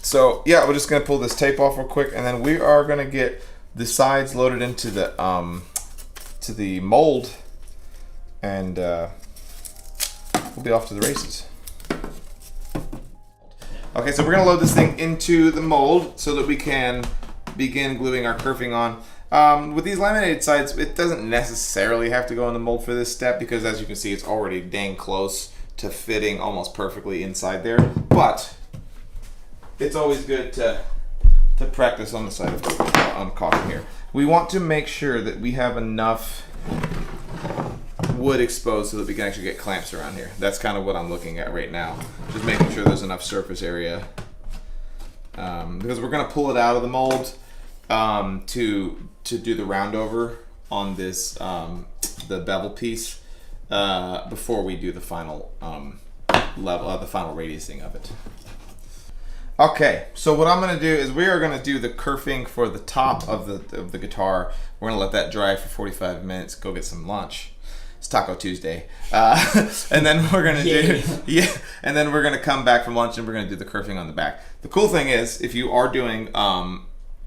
So yeah, we're just going to pull this tape off real quick, and then we are going to get the sides loaded into the to the mold, and we'll be off to the races. Okay, so we're going to load this thing into the mold so that we can begin gluing our kerfing on. With these laminated sides, it doesn't necessarily have to go in the mold for this step because, as you can see, it's already dang close to fitting almost perfectly inside there. But it's always good to practice on the side of caution here. We want to make sure that we have enough wood exposed so that we can actually get clamps around here. That's kind of what I'm looking at right now. Just making sure there's enough surface area. Because we're going to pull it out of the mold to do the round over on this the bevel piece before we do the final level, the final radiusing of it. Okay, so what I'm going to do is we are going to do the kerfing for the top of the guitar. We're going to let that dry for 45 minutes, go get some lunch. It's Taco Tuesday. And then we're going to and then we're going to come back from lunch and we're going to do the kerfing on the back. The cool thing is, if you are doing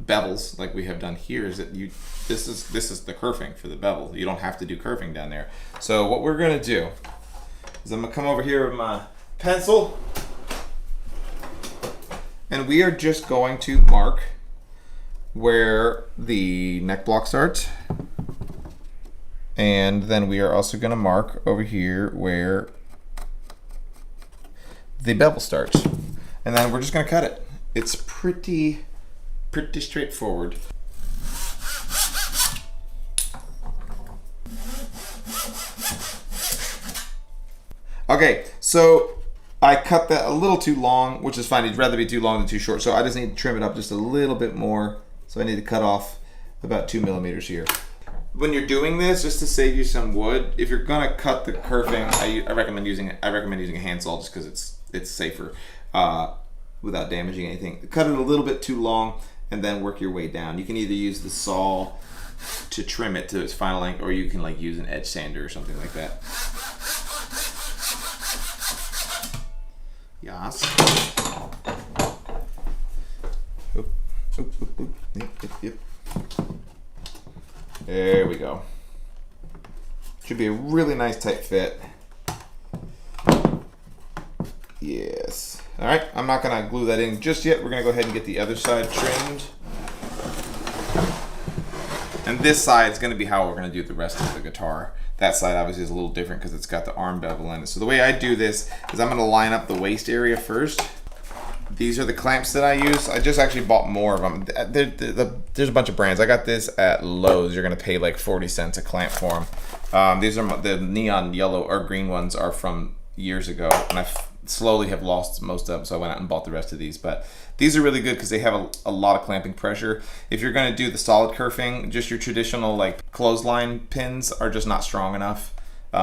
bevels like we have done here, is that this is the kerfing for the bevel. You don't have to do kerfing down there. So what we're going to do is I'm going to come over here with my pencil. And we are just going to mark where the neck block starts. And then we are also going to mark over here where the bevel starts. And then we're just going to cut it. It's pretty straightforward. Okay, so I cut that a little too long, which is fine. It'd rather be too long than too short. So I just need to trim it up just a little bit more. So I need to cut off about 2 millimeters here. When you're doing this, just to save you some wood, if you're gonna cut the kerfing, I recommend using a handsaw just because it's safer without damaging anything. Cut it a little bit too long and then work your way down. You can either use the saw to trim it to its final length, or you can like use an edge sander or something like that. Yes. Oop, oop, oop, oop. Yep. There we go. Should be a really nice tight fit. Yes. All right, I'm not gonna glue that in just yet. We're gonna go ahead and get the other side trimmed. And this side is gonna be how we're gonna do the rest of the guitar. That side obviously is a little different because it's got the arm bevel in it. So the way I do this is I'm gonna line up the waist area first. These are the clamps that I use. I just actually bought more of them. There's a bunch of brands. I got this at Lowe's. You're gonna pay like 40 cents a clamp for them. These are the neon yellow or green ones are from years ago, and I slowly have lost most of them, so I went out and bought the rest of these. But these are really good because they have a lot of clamping pressure. If you're gonna do the solid kerfing, just your traditional like clothesline pins are just not strong enough.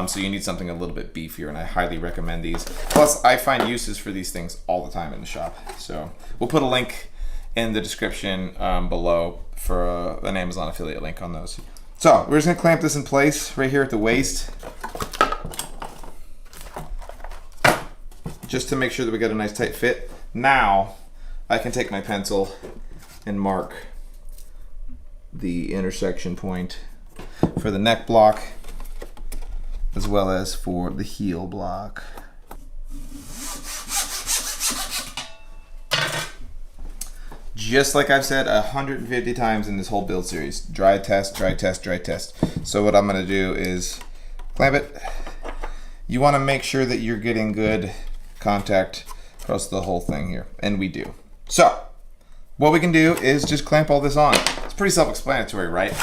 So you need something a little bit beefier, and I highly recommend these. Plus, I find uses for these things all the time in the shop. So we'll put a link in the description below for an Amazon affiliate link on those. So we're just gonna clamp this in place right here at the waist, just to make sure that we got a nice tight fit. Now, I can take my pencil and mark the intersection point for the neck block, as well as for the heel block. Just like I've said 150 times in this whole build series, dry test, dry test, dry test. So what I'm gonna do is clamp it. You wanna make sure that you're getting good contact across the whole thing here, and we do. So, what we can do is just clamp all this on. It's pretty self-explanatory, right?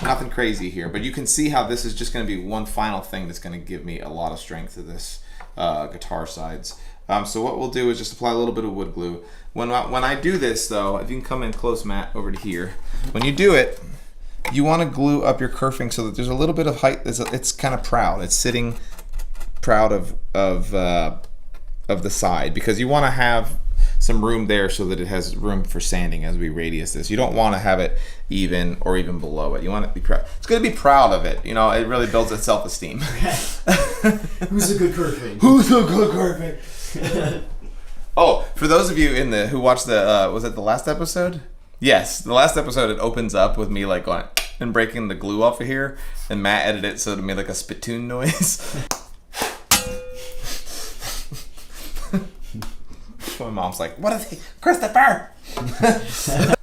Nothing crazy here, but you can see how this is just going to be one final thing that's going to give me a lot of strength to this guitar sides. So what we'll do is just apply a little bit of wood glue. When I do this though, if you can come in close, Matt, over to here. When you do it, you want to glue up your kerfing so that there's a little bit of height. It's kind of proud. It's sitting proud of the side, because you want to have some room there so that it has room for sanding as we radius this. You don't want to have it even or even below it. You want it to be proud. It's good to be proud of it. You know, it really builds its self-esteem. Who's a good kerfing? Who's a good kerfing? Oh, for those of you who watched the was it the last episode? Yes, the last episode, it opens up with me like going and breaking the glue off of here, and Matt edited it so it made like a spittoon noise. My mom's like, what are they? Christopher!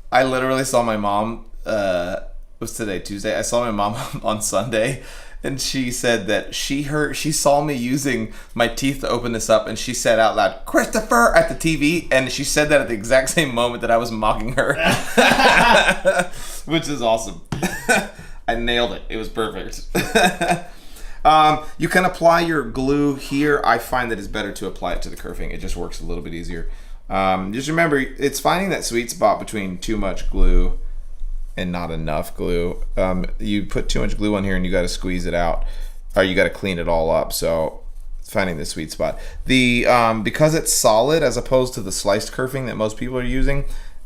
I literally saw my mom, it was today, Tuesday. I saw my mom on Sunday, and she said that she saw me using my teeth to open this up, and she said out loud, Christopher, at the TV, and she said that at the exact same moment that I was mocking her. Which is awesome. I nailed it. It was perfect. You can apply your glue here. I find that it's better to apply it to the kerfing. It just works a little bit easier. Just remember, it's finding that sweet spot between too much glue and not enough glue. You put too much glue on here and you got to squeeze it out, or you got to clean it all up. So finding the sweet spot. Because it's solid as opposed to the sliced kerfing that most people are using,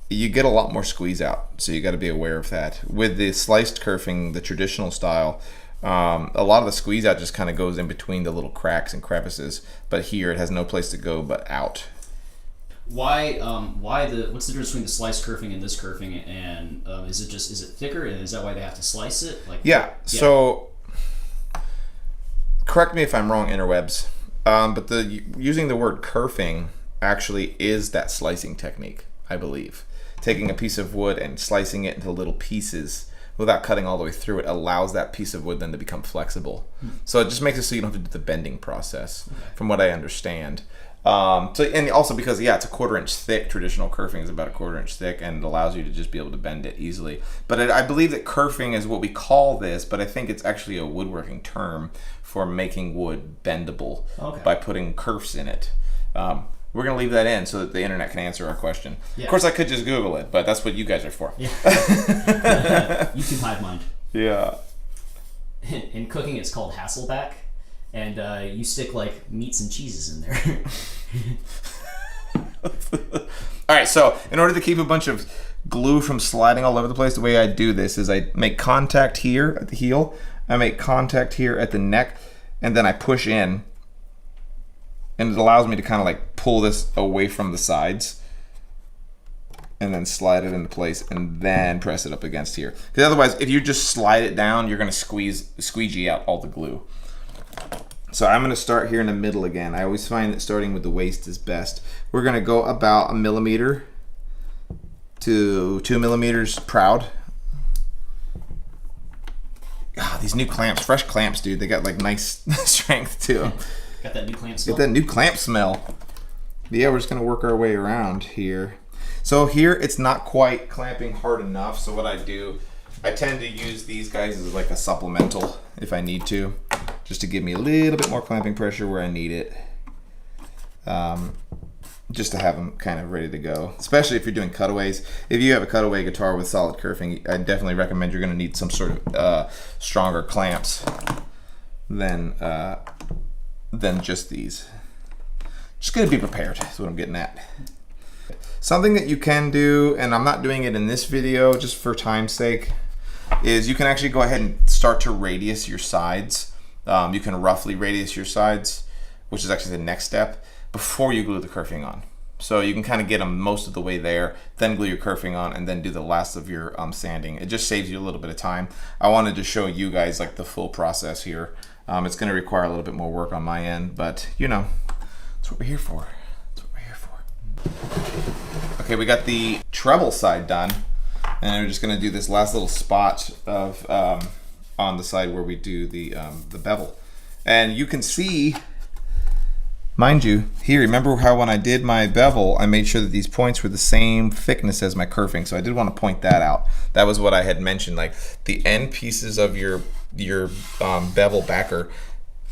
you get a lot more squeeze out. So you got to be aware of that. With the sliced kerfing, the traditional style, a lot of the squeeze out just kind of goes in between the little cracks and crevices, but here it has no place to go but out. What's the difference between the slice kerfing and this kerfing, and is it thicker, and is that why they have to slice it? Yeah. So correct me if I'm wrong, interwebs, but using the word kerfing actually is that slicing technique. I believe. Taking a piece of wood and slicing it into little pieces without cutting all the way through it allows that piece of wood then to become flexible. So it just makes it so you don't have to do the bending process, from what I understand. And also because, yeah, it's a 1/4 inch thick. Traditional kerfing is about a 1/4 inch thick, and it allows you to just be able to bend it easily. But I believe that kerfing is what we call this, but I think it's actually a woodworking term for making wood bendable by putting kerfs in it. We're going to leave that in so that the internet can answer our question. Yeah. Of course, I could just Google it, but that's what you guys are for. Yeah. YouTube hive mind. Yeah. In cooking, it's called Hasselback. And you stick like meats and cheeses in there. All right, so in order to keep a bunch of glue from sliding all over the place, the way I do this is I make contact here at the heel, I make contact here at the neck, and then I push in. And it allows me to kind of like pull this away from the sides and then slide it into place and then press it up against here. Because otherwise, if you just slide it down, you're going to squeegee out all the glue. So I'm going to start here in the middle again. I always find that starting with the waist is best. We're going to go about 1 millimeter to 2 millimeters proud. Ah, these new clamps, fresh clamps, dude. They got like nice strength to them. Got that new clamp smell. Get that new clamp smell. Yeah, we're just going to work our way around here. So here it's not quite clamping hard enough. So what I do, I tend to use these guys as like a supplemental if I need to, just to give me a little bit more clamping pressure where I need it. Just to have them kind of ready to go, especially if you're doing cutaways. If you have a cutaway guitar with solid kerfing, I definitely recommend you're going to need some sort of stronger clamps than just these. Just going to be prepared, is what I'm getting at. Something that you can do, and I'm not doing it in this video just for time's sake, is you can actually go ahead and start to radius your sides. You can roughly radius your sides, which is actually the next step, before you glue the kerfing on. So you can kind of get them most of the way there, then glue your kerfing on, and then do the last of your sanding. It just saves you a little bit of time. I wanted to show you guys like the full process here. It's going to require a little bit more work on my end, but you know, that's what we're here for. That's what we're here for. Okay, we got the treble side done, and we're just going to do this last little spot of on the side where we do the bevel. And you can see, mind you, here, remember how when I did my bevel, I made sure that these points were the same thickness as my kerfing. So I did want to point that out. That was what I had mentioned, like the end pieces of your bevel backer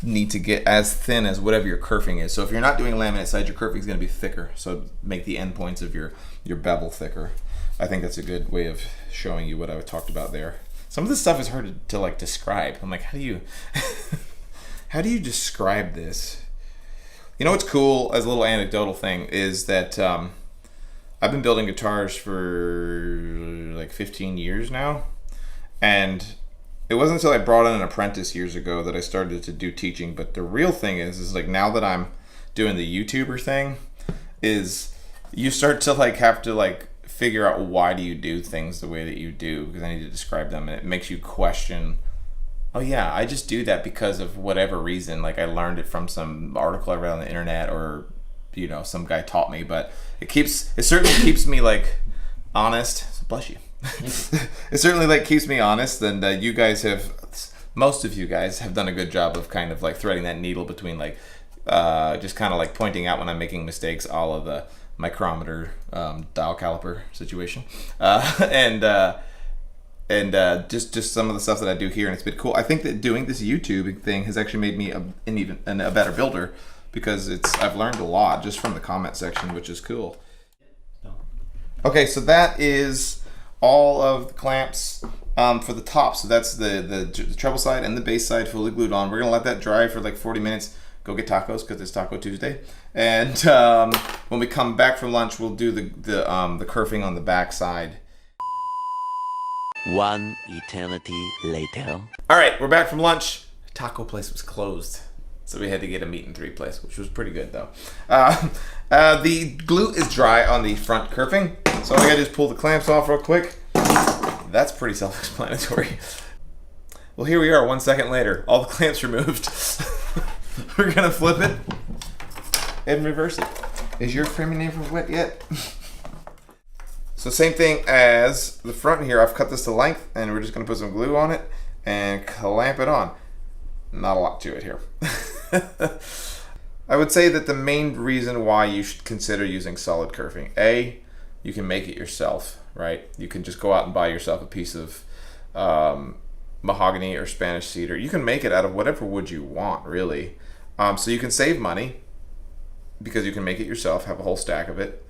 need to get as thin as whatever your kerfing is. So if you're not doing laminate sides, your kerfing is going to be thicker. So make the end points of your bevel thicker. I think that's a good way of showing you what I talked about there. Some of this stuff is hard to like describe. I'm like, how do you how do you describe this? You know what's cool, as a little anecdotal thing, is that I've been building guitars for like 15 years now, and it wasn't until I brought in an apprentice years ago that I started to do teaching. But the real thing is like now that I'm doing the YouTuber thing, is you start to like have to like figure out why do you do things the way that you do, because I need to describe them, and it makes you question, oh yeah, I just do that because of whatever reason. Like I learned it from some article I read on the internet, or you know, some guy taught me. But it certainly keeps me like honest. Bless you. It certainly like keeps me honest, and most of you guys have done a good job of kind of like threading that needle between like just kind of like pointing out when I'm making mistakes, all of the micrometer dial caliper situation, and just some of the stuff that I do here, and it's been cool. I think that doing this YouTube thing has actually made me a better builder, because I've learned a lot just from the comment section, which is cool. Okay, so that is all of the clamps for the top. So that's the treble side and the bass side fully glued on. We're gonna let that dry for like 40 minutes. Go get tacos because it's Taco Tuesday. And when we come back from lunch, we'll do the kerfing on the back side. One eternity later. All right, we're back from lunch. Taco place was closed, so we had to get a meat and three place, which was pretty good though. The glue is dry on the front kerfing, so all I gotta do is pull the clamps off real quick. That's pretty self-explanatory. Well, here we are 1 second later, all the clamps removed. We're gonna flip it and reverse it. Is your framing never wet yet? So same thing as the front here. I've cut this to length, and we're just going to put some glue on it and clamp it on. Not a lot to it here. I would say that the main reason why you should consider using solid kerfing, A, you can make it yourself, right? You can just go out and buy yourself a piece of mahogany or Spanish cedar. You can make it out of whatever wood you want, really. So you can save money because you can make it yourself, have a whole stack of it.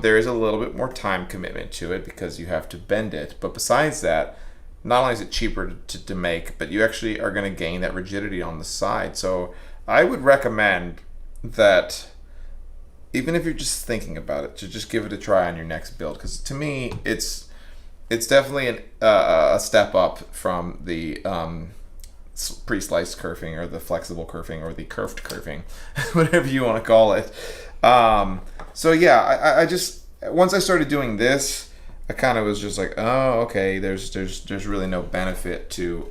There is a little bit more time commitment to it because you have to bend it. But besides that, not only is it cheaper to make, but you actually are going to gain that rigidity on the side. So I would recommend that even if you're just thinking about it, to just give it a try on your next build. Because to me, it's definitely a step up from the pre-sliced kerfing or the flexible kerfing or the curved kerfing, whatever you want to call it. So yeah, I just, once I started doing this, I kind of was just like, oh, okay, there's really no benefit to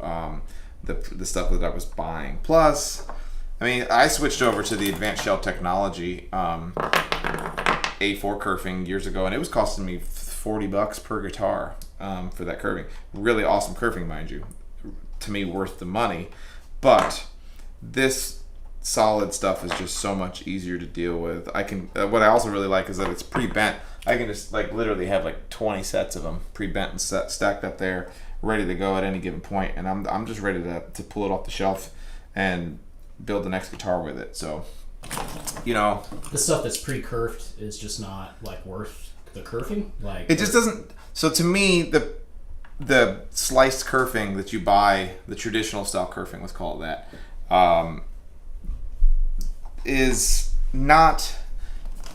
the stuff that I was buying. Plus, I mean, I switched over to the advanced shell technology A4 kerfing years ago, and it was costing me $40 per guitar for that kerfing. Really awesome kerfing, mind you. To me, worth the money. But this solid stuff is just so much easier to deal with. I can. What I also really like is that it's pre-bent. I can just like literally have like 20 sets of them pre-bent and stacked up there, ready to go at any given point, and I'm just ready to pull it off the shelf and build the next guitar with it. So, you know, The stuff that's pre-curved is just not like worth the kerfing. Like it just doesn't. So to me, the sliced kerfing that you buy, the traditional style kerfing, let's call it that, is not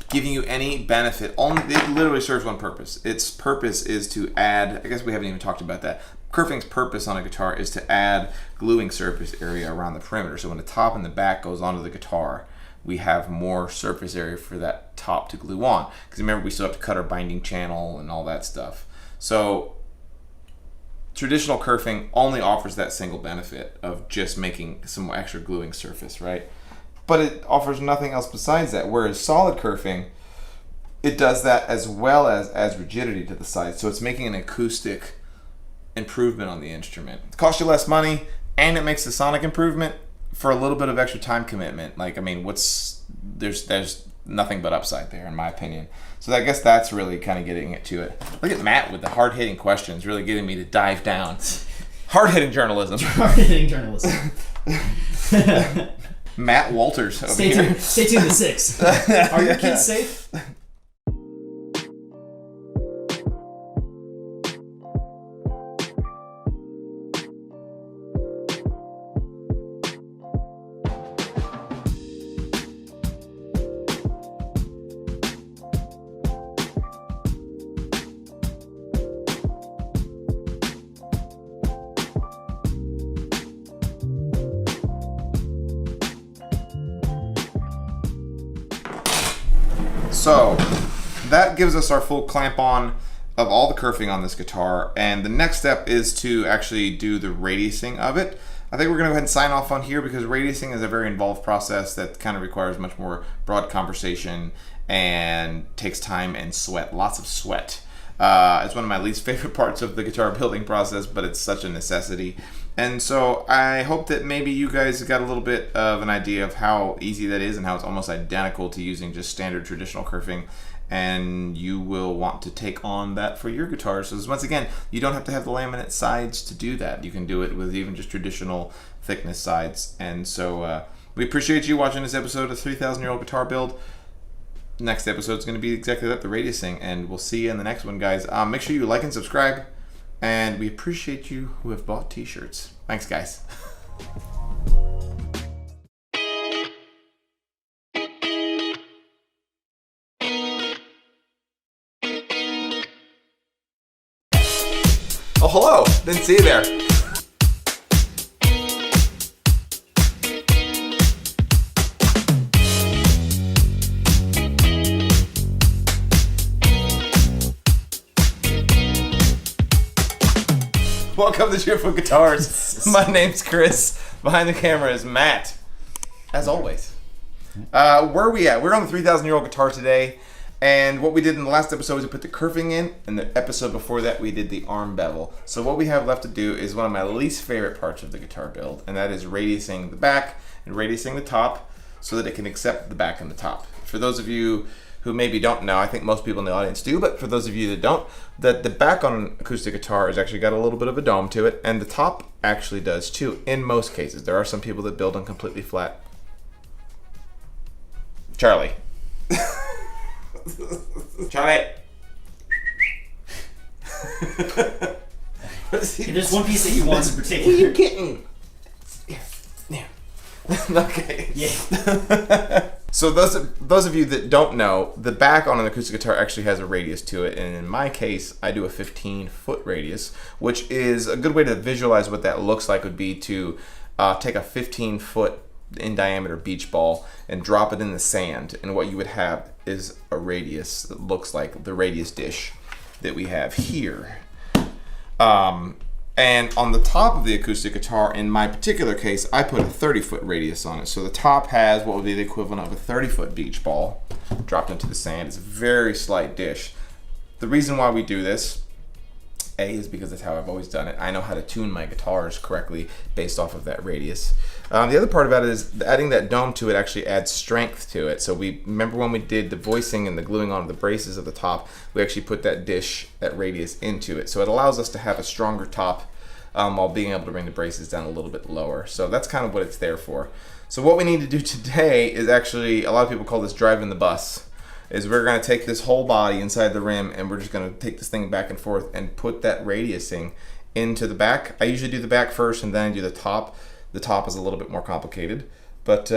giving you any benefit. Only it literally serves one purpose. Its purpose is to add, I guess we haven't even talked about that. Kerfing's purpose on a guitar is to add gluing surface area around the perimeter. So when the top and the back goes onto the guitar, we have more surface area for that top to glue on. Because remember, we still have to cut our binding channel and all that stuff. So traditional kerfing only offers that single benefit of just making some extra gluing surface, right? But it offers nothing else besides that. Whereas solid kerfing, it does that as well as adds rigidity to the side. So it's making an acoustic improvement on the instrument. It costs you less money, and it makes the sonic improvement for a little bit of extra time commitment. Like, I mean, there's nothing but upside there, in my opinion. So I guess that's really kind of getting it to it. Look at Matt with the hard-hitting questions, really getting me to dive down. Hard-hitting journalism. Hard-hitting journalism. Matt Walters over Stay here. tuned. Stay tuned to 6. Are your kids safe? So that gives us our full clamp on of all the kerfing on this guitar, and the next step is to actually do the radiusing of it. I think we're going to go ahead and sign off on here because radiusing is a very involved process that kind of requires much more broad conversation and takes time and sweat, lots of sweat. It's one of my least favorite parts of the guitar building process, but it's such a necessity. And so I hope that maybe you guys got a little bit of an idea of how easy that is and how it's almost identical to using just standard traditional kerfing, and you will want to take on that for your guitars. So once again, you don't have to have the laminate sides to do that. You can do it with even just traditional thickness sides. And so we appreciate you watching this episode of 3,000-Year-Old Guitar Build. Next episode is going to be exactly that, the radiusing, and we'll see you in the next one, guys. Make sure you like and subscribe, and we appreciate you who have bought t-shirts. Thanks, guys. Oh, hello. Didn't see you there. Welcome to Cheerful Guitars. My name's Chris. Behind the camera is Matt. As always. Where are we at? We're on the 3,000-Year-Old Guitar today. And what we did in the last episode was we put the kerfing in, and the episode before that we did the arm bevel. So what we have left to do is one of my least favorite parts of the guitar build, and that is radiusing the back and radiusing the top so that it can accept the back and the top. For those of you who maybe don't know, I think most people in the audience do, but for those of you that don't, that the back on an acoustic guitar has actually got a little bit of a dome to it, and the top actually does too, in most cases. There are some people that build on completely flat. Charlie. Charlie. There's one piece that he wants in particular. What are you getting? Yeah. Okay. Yeah. So those of you that don't know, the back on an acoustic guitar actually has a radius to it, and in my case, I do a 15-foot radius, which is a good way to visualize what that looks like. Would be to take a 15-foot in diameter beach ball and drop it in the sand, and what you would have is a radius that looks like the radius dish that we have here. And on the top of the acoustic guitar, in my particular case, I put a 30-foot radius on it. So the top has what would be the equivalent of a 30-foot beach ball dropped into the sand. It's a very slight dish. The reason why we do this, A, is because that's how I've always done it. I know how to tune my guitars correctly based off of that radius. The other part about it is adding that dome to it actually adds strength to it. So we remember when we did the voicing and the gluing on the braces at the top, we actually put that dish, that radius into it. So it allows us to have a stronger top while being able to bring the braces down a little bit lower. So that's kind of what it's there for. So what we need to do today is actually, a lot of people call this driving the bus, is we're going to take this whole body inside the rim and we're just going to take this thing back and forth and put that radiusing into the back. I usually do the back first and then I do the top. The top is a little bit more complicated, but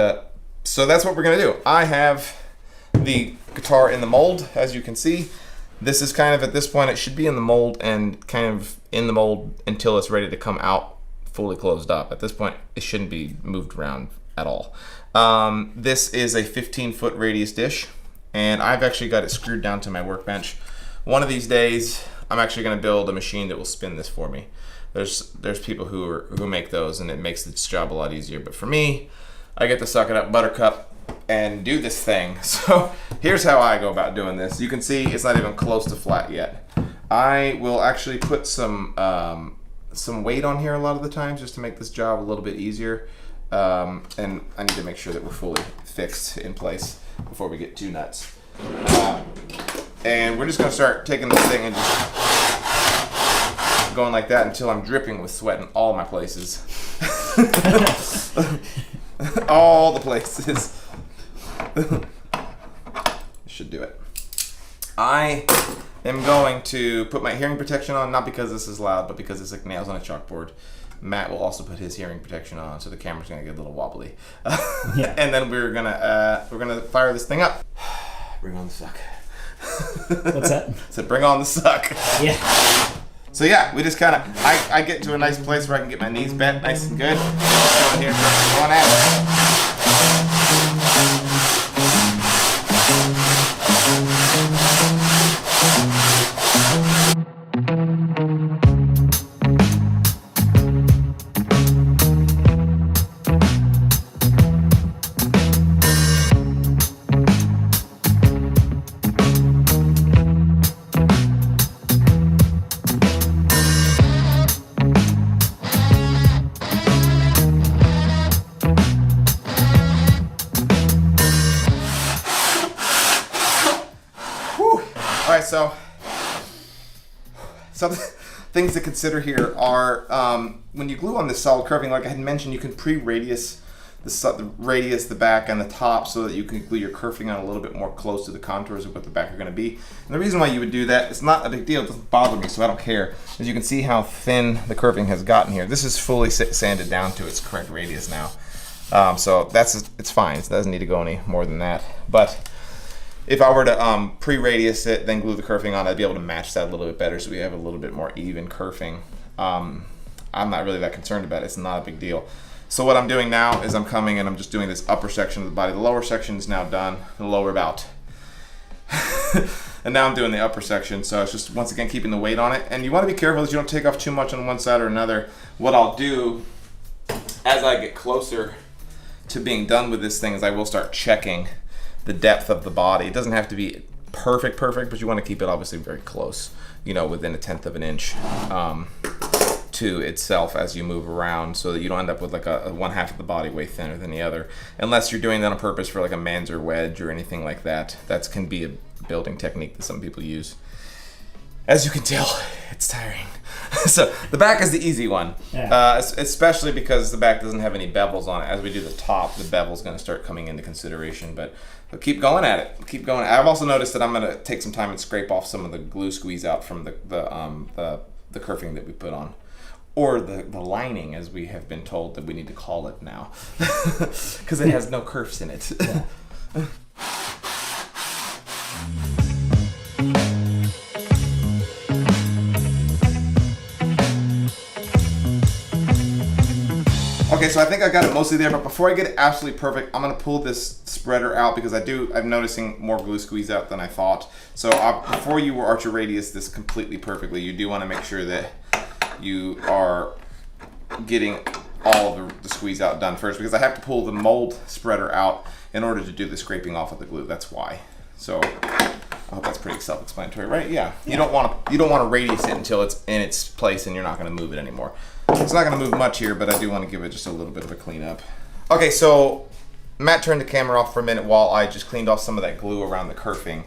so that's what we're going to do. I have the guitar in the mold, as you can see. This is kind of, at this point, it should be in the mold and kind of in the mold until it's ready to come out fully closed up. At this point, it shouldn't be moved around at all. This is a 15-foot radius dish, and I've actually got it screwed down to my workbench. One of these days, I'm actually going to build a machine that will spin this for me. There's people who make those, and it makes this job a lot easier. But for me, I get to suck it up buttercup and do this thing. So here's how I go about doing this. You can see it's not even close to flat yet. I will actually put some weight on here a lot of the times just to make this job a little bit easier. And I need to make sure that we're fully fixed in place before we get too nuts. And we're just gonna start taking this thing and just going like that until I'm dripping with sweat in all my places. All the places. Should do it. I am going to put my hearing protection on, not because this is loud, but because it's like nails on a chalkboard. Matt will also put his hearing protection on, so the camera's gonna get a little wobbly. Yeah. And then we're gonna fire this thing up. Bring on the suck. What's that? So bring on the suck. Yeah. So yeah, we just kind of, I get to a nice place where I can get my knees bent nice and good. Just going here for going at it. So some things to consider here are when you glue on this solid curving, like I had mentioned, you can pre-radius the radius, the back, and the top so that you can glue your kerfing on a little bit more close to the contours of what the back are going to be. And the reason why you would do that, it's not a big deal, it doesn't bother me, so I don't care. As you can see how thin the kerfing has gotten here. This is fully sanded down to its correct radius now. So it's fine, it doesn't need to go any more than that. But if I were to pre-radius it, then glue the kerfing on, I'd be able to match that a little bit better so we have a little bit more even kerfing. I'm not really that concerned about it, it's not a big deal. So what I'm doing now is I'm coming and I'm just doing this upper section of the body. The lower section is now done, the lower bout. And now I'm doing the upper section, so it's just, once again, keeping the weight on it. And you want to be careful that you don't take off too much on one side or another. What I'll do as I get closer to being done with this thing is I will start checking the depth of the body. It doesn't have to be perfect, but you want to keep it obviously very close, you know, within 1/10 of an inch to itself as you move around, so that you don't end up with like a one half of the body way thinner than the other, unless you're doing that on purpose for like a Manzer wedge or anything like that. That can be a building technique that some people use. As you can tell, it's tiring. So the back is the easy one, especially because the back doesn't have any bevels on it. As we do the top, the bevel's going to start coming into consideration, but keep going at it. Keep going. I've also noticed that I'm going to take some time and scrape off some of the glue squeeze out from the kerfing that we put on. Or the lining, as we have been told that we need to call it now, because it has no kerfs in it. Yeah. Okay, so I think I got it mostly there, but before I get it absolutely perfect, I'm gonna pull this spreader out because I'm noticing more glue squeeze out than I thought. So before you arch your radius this completely perfectly, you do want to make sure that you are getting all of the squeeze out done first, because I have to pull the mold spreader out in order to do the scraping off of the glue. That's why. So I hope that's pretty self-explanatory, right? Yeah. You don't want to radius it until it's in its place and you're not going to move it anymore. It's not going to move much here, but I do want to give it just a little bit of a cleanup. Okay, so Matt turned the camera off for a minute while I just cleaned off some of that glue around the kerfing,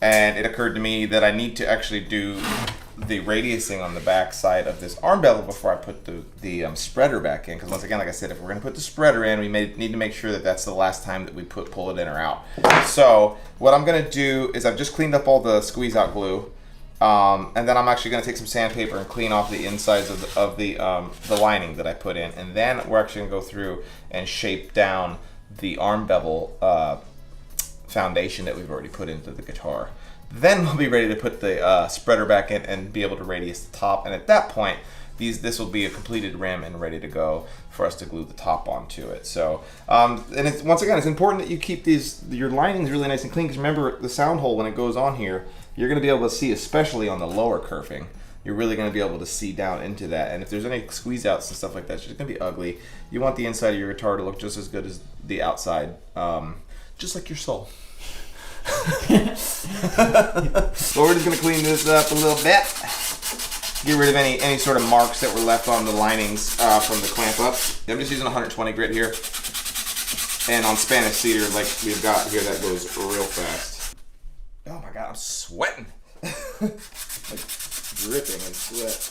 and it occurred to me that I need to actually do the radiusing on the back side of this arm bevel before I put the spreader back in, because once again, like I said, if we're going to put the spreader in, we need to make sure that that's the last time that we pull it in or out. So what I'm going to do is I've just cleaned up all the squeeze out glue, and then I'm actually going to take some sandpaper and clean off the insides of the lining that I put in, and then we're actually going to go through and shape down the arm bevel foundation that we've already put into the guitar. Then we'll be ready to put the spreader back in and be able to radius the top. And at that point, this will be a completed rim and ready to go for us to glue the top onto it. So, and once again, it's important that you keep your linings really nice and clean, because remember, the sound hole, when it goes on here, you're going to be able to see, especially on the lower kerfing, you're really going to be able to see down into that. And if there's any squeeze outs and stuff like that, it's just going to be ugly. You want the inside of your guitar to look just as good as the outside, just like your soul. So we're just going to clean this up a little bit, get rid of any sort of marks that were left on the linings from the clamp up. I'm just using 120 grit here, and on Spanish cedar like we've got here, that goes real fast. Oh my god, I'm sweating. Like dripping in sweat.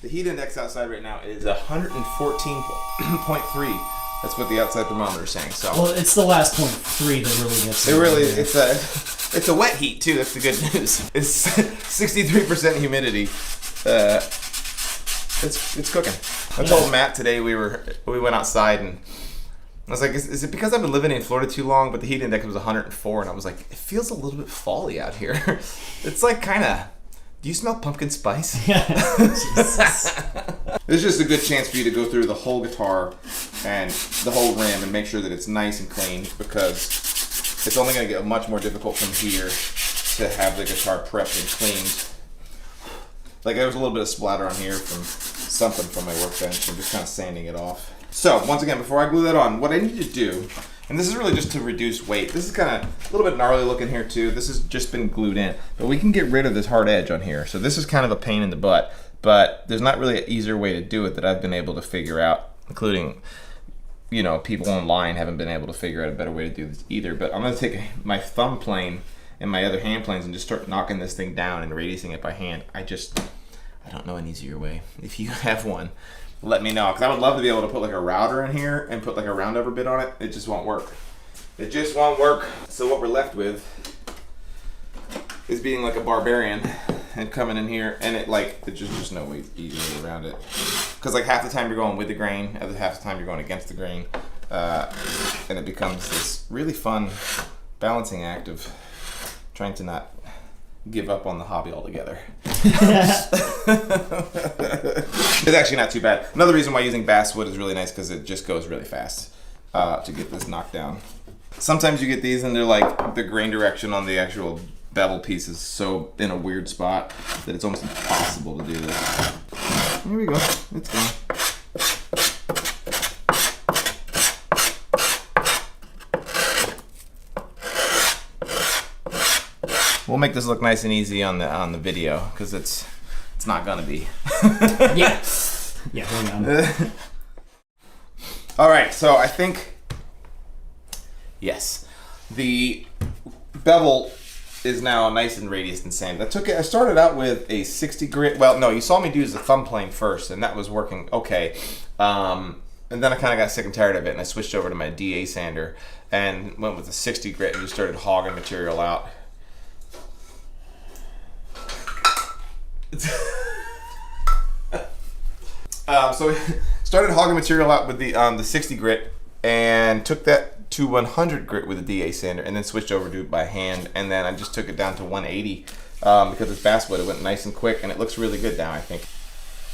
The heat index outside right now is 114.3. That's what the outside thermometer is saying. So, well, it's the last 0.3 that really gets. It really, it's a wet heat too. That's the good news. It's 63% humidity. It's cooking. I told Matt today we went outside and I was like, is it because I've been living in Florida too long? But the heat index was 104, and I was like, it feels a little bit fally out here. It's like kind of. Do you smell pumpkin spice? Jesus. There's just a good chance for you to go through the whole guitar and the whole rim and make sure that it's nice and clean, because it's only going to get much more difficult from here to have the guitar prepped and cleaned. Like there was a little bit of splatter on here from something from my workbench. I'm just kind of sanding it off. So once again, before I glue that on, what I need to do, and this is really just to reduce weight. This is kind of a little bit gnarly looking here too. This has just been glued in, but we can get rid of this hard edge on here. So this is kind of a pain in the butt, but there's not really an easier way to do it that I've been able to figure out, including, you know, people online haven't been able to figure out a better way to do this either. But I'm gonna take my thumb plane and my other hand planes and just start knocking this thing down and radiusing it by hand. I don't know an easier way. If you have one, let me know, because I would love to be able to put like a router in here and put like a round over bit on it. It just won't work. It just won't work. So what we're left with is being like a barbarian and coming in here, and there's just no way easy way around it. Because like half the time you're going with the grain, other half the time you're going against the grain, and it becomes this really fun balancing act of trying to not give up on the hobby altogether. It's actually not too bad. Another reason why using basswood is really nice, because it just goes really fast to get this knocked down. Sometimes you get these and they're like, the grain direction on the actual bevel piece is so in a weird spot that it's almost impossible to do this. Here we go, it's gone. We'll we'll make this look nice and easy on the video, because it's not gonna be. Yeah. Yeah, hang on. All right, so I think, yes, the bevel is now nice and radiused and sanded. I started out with a 60 grit. Well, no, you saw me do the thumb plane first, and that was working okay. And then I kind of got sick and tired of it, and I switched over to my DA sander and went with a 60 grit and just started hogging material out. So started hogging material out with the 60 grit and took that to 100 grit with a DA sander, and then switched over to it by hand, and then I just took it down to 180 because it's basswood. It went nice and quick, and it looks really good now, I think.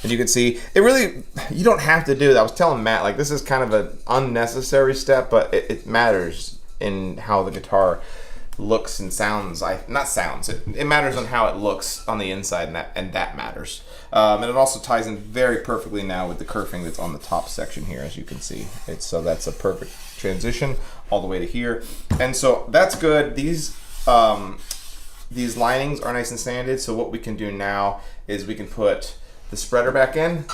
And you can see, it really, you don't have to do that. I was telling Matt, like, this is kind of an unnecessary step, but it matters in how the guitar looks and sounds. Not sounds, it matters on how it looks on the inside, and that matters. And it also ties in very perfectly now with the kerfing that's on the top section here, as you can see. So that's a perfect transition all the way to here. And so that's good. These linings are nice and sanded, so what we can do now is we can put the spreader back in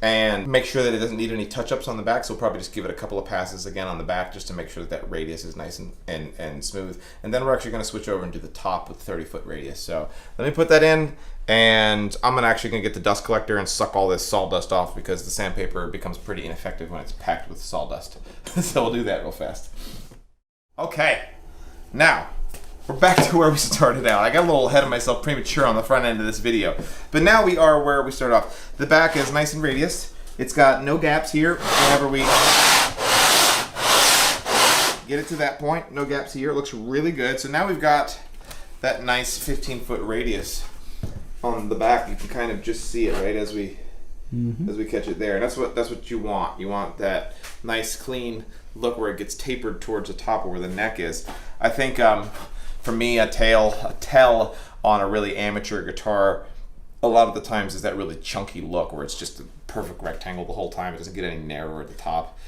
and make sure that it doesn't need any touch-ups on the back, so we'll probably just give it a couple of passes again on the back just to make sure that radius is nice and smooth. And then we're actually going to switch over and do the top with 30-foot radius. So let me put that in, and I'm actually going to get the dust collector and suck all this sawdust off, because the sandpaper becomes pretty ineffective when it's packed with sawdust. So we'll do that real fast. Okay, now we're back to where we started out. I got a little ahead of myself premature on the front end of this video. But now we are where we started off. The back is nice and radius. It's got no gaps here whenever we get it to that point. No gaps here. It looks really good. So now we've got that nice 15-foot radius on the back. You can kind of just see it, right, as we catch it there. And that's what you want. You want that nice, clean look where it gets tapered towards the top of where the neck is. I think for me, a tell on a really amateur guitar a lot of the times is that really chunky look where it's just a perfect rectangle the whole time. It doesn't get any narrower at the top.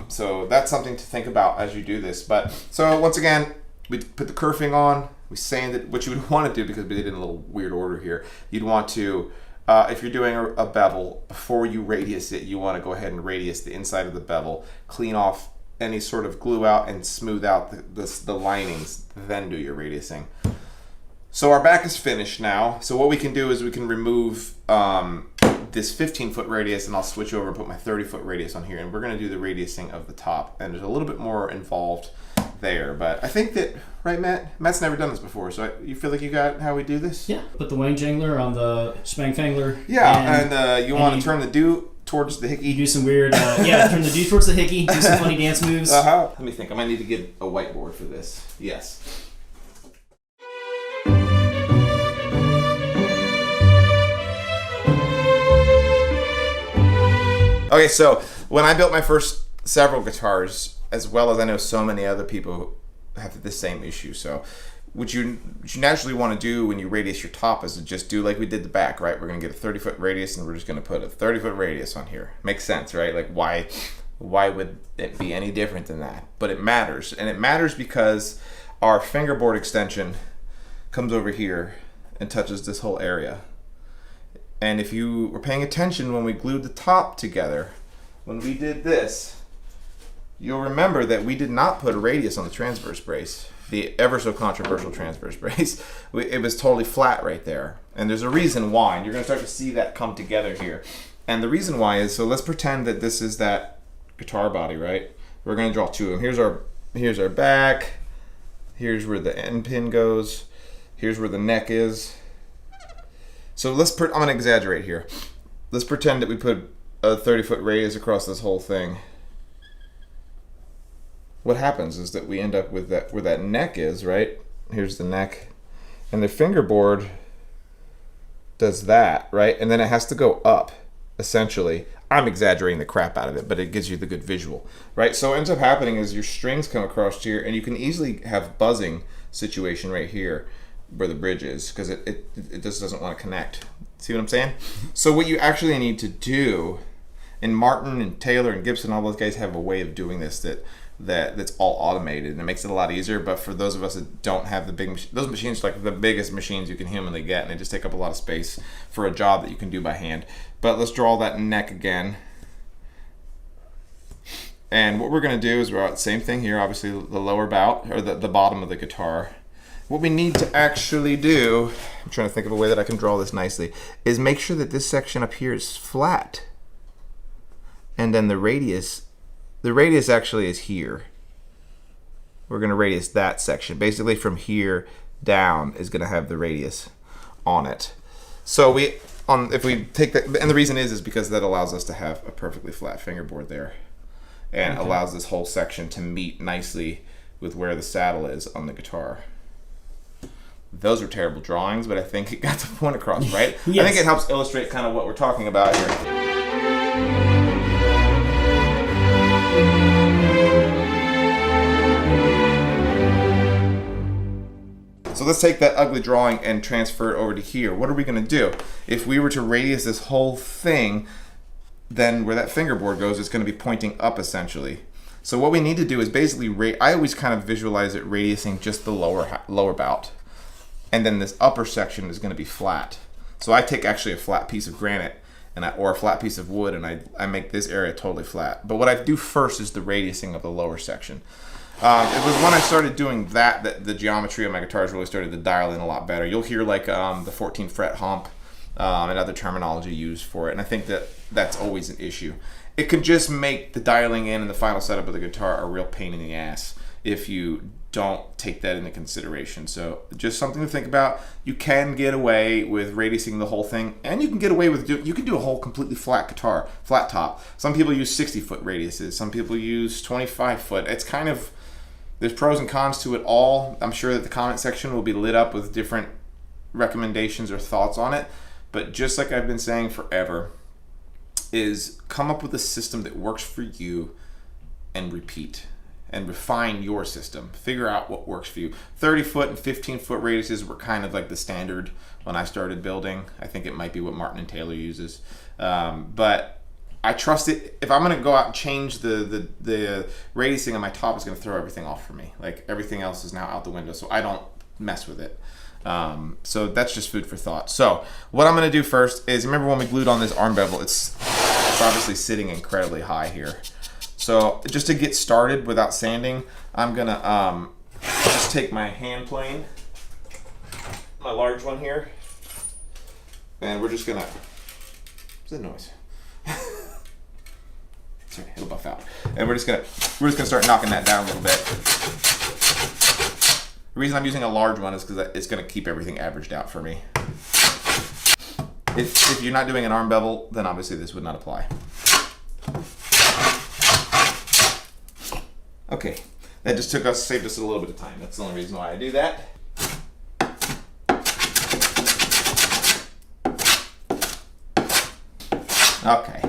So that's something to think about as you do this. But so once again, we put the kerfing on, we sanded, what you would want to do, because we did it in a little weird order here, you'd want to, if you're doing a bevel, before you radius it, you want to go ahead and radius the inside of the bevel, clean off any sort of glue out and smooth out the linings, then do your radiusing. So our back is finished now. So what we can do is we can remove this 15-foot radius, and I'll switch over and put my 30-foot radius on here, and we're going to do the radiusing of the top. And there's a little bit more involved there, but I think that, right, Matt? Matt's never done this before, so you feel like you got how we do this? Yeah, put the wang jangler on the spang fangler. Yeah, and you want to turn the do towards the hickey. You do some weird, turn the do towards the hickey, do some funny dance moves. Let me think, I might need to get a whiteboard for this. Yes. Okay, so when I built my first several guitars, as well as I know so many other people have the same issue, so what you naturally want to do when you radius your top is to just do like we did the back, right? We're going to get a 30-foot radius, and we're just going to put a 30-foot radius on here. Makes sense, right? Like, why would it be any different than that? But it matters, and it matters because our fingerboard extension comes over here and touches this whole area. And if you were paying attention when we glued the top together, when we did this, you'll remember that we did not put a radius on the transverse brace, the ever so controversial transverse brace. It was totally flat right there. And there's a reason why, and you're going to start to see that come together here. And the reason why is, so let's pretend that this is that guitar body, right? We're going to draw two of them. Here's our back. Here's where the end pin goes. Here's where the neck is. So I'm going to exaggerate here. Let's pretend that we put a 30-foot radius across this whole thing. What happens is that we end up with that where that neck is, right? Here's the neck. And the fingerboard does that, right? And then it has to go up, essentially. I'm exaggerating the crap out of it, but it gives you the good visual, right? So what ends up happening is your strings come across here, and you can easily have buzzing situation right here where the bridge is, because it just doesn't want to connect. See what I'm saying? So what you actually need to do, and Martin and Taylor and Gibson, all those guys have a way of doing this, that that's all automated, and it makes it a lot easier. But for those of us that don't have the big those machines are like the biggest machines you can humanly get, and they just take up a lot of space for a job that you can do by hand. But let's draw that neck again. And what we're going to do is we're same thing here, obviously the lower bout, or the bottom of the guitar. What we need to actually do, I'm trying to think of a way that I can draw this nicely, is make sure that this section up here is flat. And then the radius actually is here. We're going to radius that section. Basically from here down is going to have the radius on it. So if we take that, and the reason is because that allows us to have a perfectly flat fingerboard there, and allows this whole section to meet nicely with where the saddle is on the guitar. Those are terrible drawings, but I think it got the point across, right? Yes. I think it helps illustrate kind of what we're talking about here. So let's take that ugly drawing and transfer it over to here. What are we going to do? If we were to radius this whole thing, then where that fingerboard goes, it's going to be pointing up essentially. So what we need to do is basically, I always kind of visualize it radiusing just the lower bout. And then this upper section is going to be flat. So I take actually a flat piece of granite or a flat piece of wood, and I make this area totally flat. But what I do first is the radiusing of the lower section. It was when I started doing that the geometry of my guitars really started to dial in a lot better. You'll hear like the 14th fret hump and other terminology used for it, and I think that's always an issue. It could just make the dialing in and the final setup of the guitar a real pain in the ass if you don't take that into consideration. So just something to think about. You can get away with radiusing the whole thing, and you can get away with you can do a whole completely flat guitar, flat top. Some people use 60-foot radiuses. Some people use 25-foot. It's kind of, there's pros and cons to it all. I'm sure that the comment section will be lit up with different recommendations or thoughts on it. But just like I've been saying forever, is come up with a system that works for you and repeat and refine your system. Figure out what works for you. 30-foot and 15-foot radiuses were kind of like the standard when I started building. I think it might be what Martin and Taylor uses. But I trust it. If I'm going to go out and change the radiusing on my top, it's going to throw everything off for me. Like everything else is now out the window, so I don't mess with it. So that's just food for thought. So what I'm going to do first is, remember when we glued on this arm bevel, it's obviously sitting incredibly high here. So just to get started without sanding, I'm going to just take my hand plane, my large one here, and we're just going to, what's that noise? Sorry, it'll buff out. And we're just gonna start knocking that down a little bit. The reason I'm using a large one is because it's going to keep everything averaged out for me. If you're not doing an arm bevel, then obviously this would not apply. Okay, that just saved us a little bit of time. That's the only reason why I do that. Okay,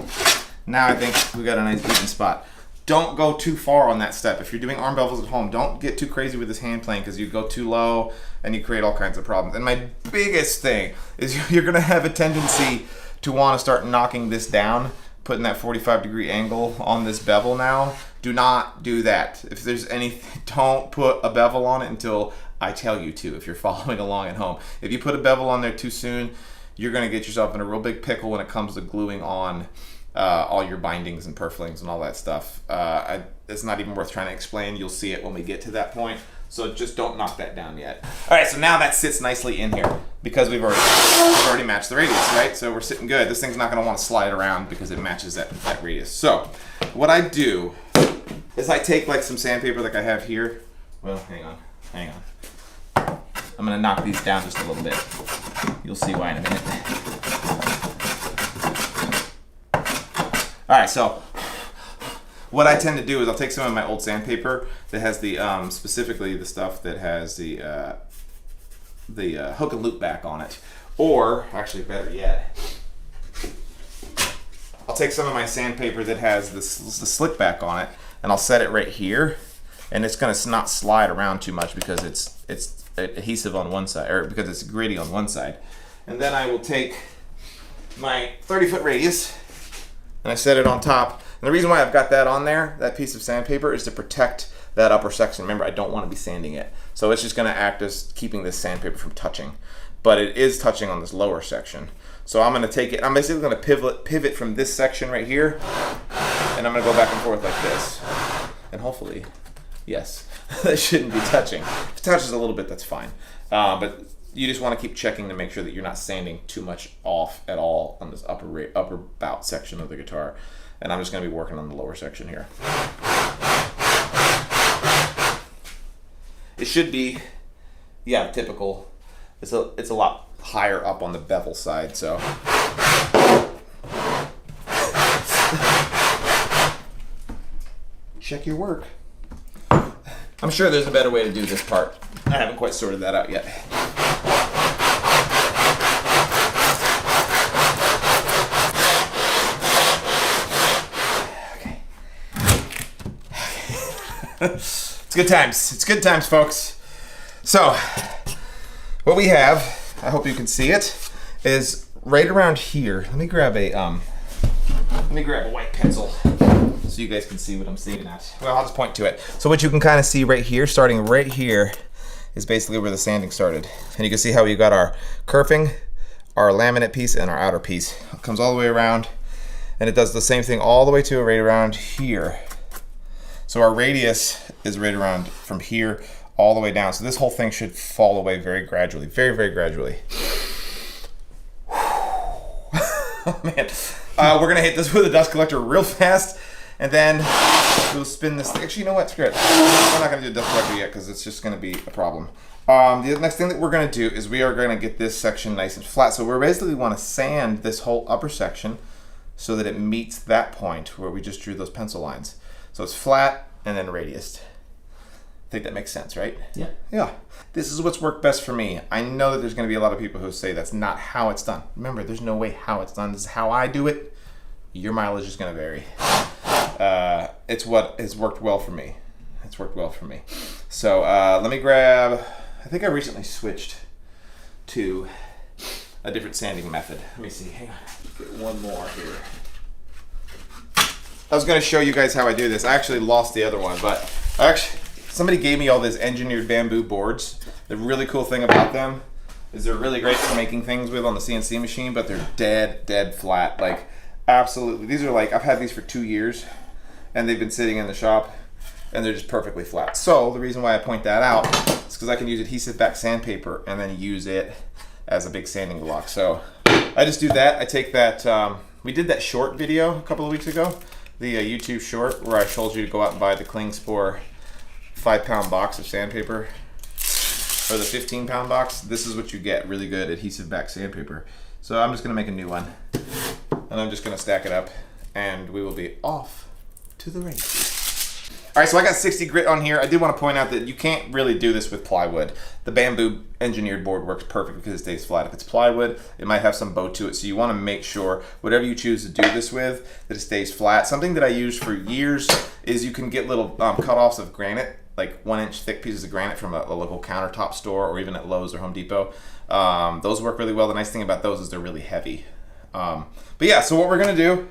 now I think we got a nice even spot. Don't go too far on that step. If you're doing arm bevels at home, don't get too crazy with this hand plane, because you go too low and you create all kinds of problems. And my biggest thing is you're gonna have a tendency to want to start knocking this down, putting that 45-degree angle on this bevel now. Do not do that. If there's anything, don't put a bevel on it until I tell you to, if you're following along at home. If you put a bevel on there too soon, you're gonna get yourself in a real big pickle when it comes to gluing on all your bindings and purflings and all that stuff. It's not even worth trying to explain. You'll see it when we get to that point. So just don't knock that down yet. All right, so now that sits nicely in here because we've already matched the radius, right? So we're sitting good. This thing's not gonna want to slide around because it matches that radius. So what I do is I take like some sandpaper like I have here. Well, hang on. I'm gonna knock these down just a little bit. You'll see why in a minute. All right, so what I tend to do is I'll take some of my old sandpaper that has the, specifically the stuff that has the hook and loop back on it. Or, actually better yet, I'll take some of my sandpaper that has the slick back on it, and I'll set it right here, and it's gonna not slide around too much because it's adhesive on one side, or because it's gritty on one side. And then I will take my 30-foot radius, and I set it on top. And the reason why I've got that on there, that piece of sandpaper, is to protect that upper section. Remember, I don't want to be sanding it. So it's just going to act as keeping this sandpaper from touching. But it is touching on this lower section. So I'm going to take it, I'm basically going to pivot from this section right here, and I'm going to go back and forth like this. And hopefully, yes, that shouldn't be touching. If it touches a little bit, that's fine. But you just want to keep checking to make sure that you're not sanding too much off at all on this upper bout section of the guitar. And I'm just going to be working on the lower section here. It should be, yeah, typical. It's a lot higher up on the bevel side, so. Check your work. I'm sure there's a better way to do this part. I haven't quite sorted that out yet. Okay. It's good times. It's good times, folks. So, what we have, I hope you can see it, is right around here. Let me grab a white pencil so you guys can see what I'm seeing at. Well, I'll just point to it. So what you can kind of see right here, starting right here, is basically where the sanding started. And you can see how we got our kerfing, our laminate piece, and our outer piece. It comes all the way around, and it does the same thing all the way to right around here. So our radius is right around from here all the way down. So this whole thing should fall away very gradually, very, very gradually. Oh man. We're gonna hit this with a dust collector real fast, and then we'll spin this thing. Actually, you know what, screw it. We're not gonna do a dust collector yet because it's just gonna be a problem. The next thing that we're gonna do is we are gonna get this section nice and flat. So we basically wanna sand this whole upper section so that it meets that point where we just drew those pencil lines. So it's flat and then radiused. I think that makes sense, right? Yeah. Yeah. This is what's worked best for me. I know that there's going to be a lot of people who say that's not how it's done. Remember, there's no way how it's done. This is how I do it. Your mileage is going to vary. It's what has worked well for me. It's worked well for me. So let me grab, I think I recently switched to a different sanding method. Let me see. Hang on. Get one more here. I was going to show you guys how I do this. I actually lost the other one, but somebody gave me all these engineered bamboo boards. The really cool thing about them is they're really great for making things with on the CNC machine, but they're dead flat. Like, absolutely. These are like, I've had these for 2 years, and they've been sitting in the shop, and they're just perfectly flat. So the reason why I point that out is because I can use adhesive back sandpaper and then use it as a big sanding block. So I just do that. I take that, we did that short video a couple of weeks ago, the YouTube short, where I told you to go out and buy the Klingspor 5-pound box of sandpaper, or the 15-pound box. This is what you get, really good adhesive back sandpaper. So I'm just gonna make a new one, and I'm just gonna stack it up, and we will be off to the races. All right, so I got 60 grit on here. I did want to point out that you can't really do this with plywood. The bamboo engineered board works perfect because it stays flat. If it's plywood, it might have some bow to it, so you want to make sure whatever you choose to do this with, that it stays flat. Something that I used for years is you can get little cut-offs of granite, like 1-inch thick pieces of granite from a local countertop store, or even at Lowe's or Home Depot. Those work really well. The nice thing about those is they're really heavy. But yeah, so what we're gonna do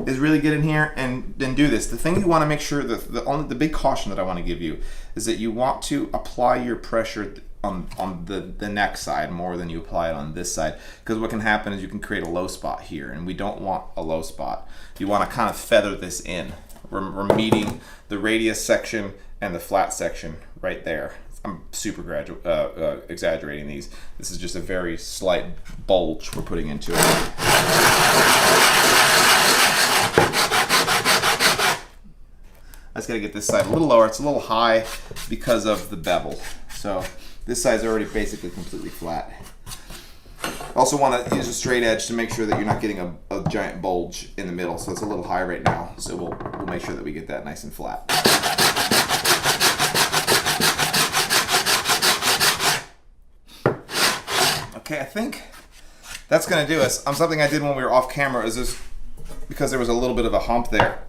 is really get in here and then do this. The thing you want to make sure that the big caution that I want to give you is that you want to apply your pressure on the neck side more than you apply it on this side, because what can happen is you can create a low spot here, and we don't want a low spot. You want to kind of feather this in. We're meeting the radius section and the flat section right there. I'm super exaggerating these. This is just a very slight bulge we're putting into it. I just gotta get this side a little lower. It's a little high because of the bevel. So this side's already basically completely flat. Also want to use a straight edge to make sure that you're not getting a giant bulge in the middle. So it's a little high right now. So we'll make sure that we get that nice and flat. Okay, I think that's gonna do us. Something I did when we were off camera is this, because there was a little bit of a hump there.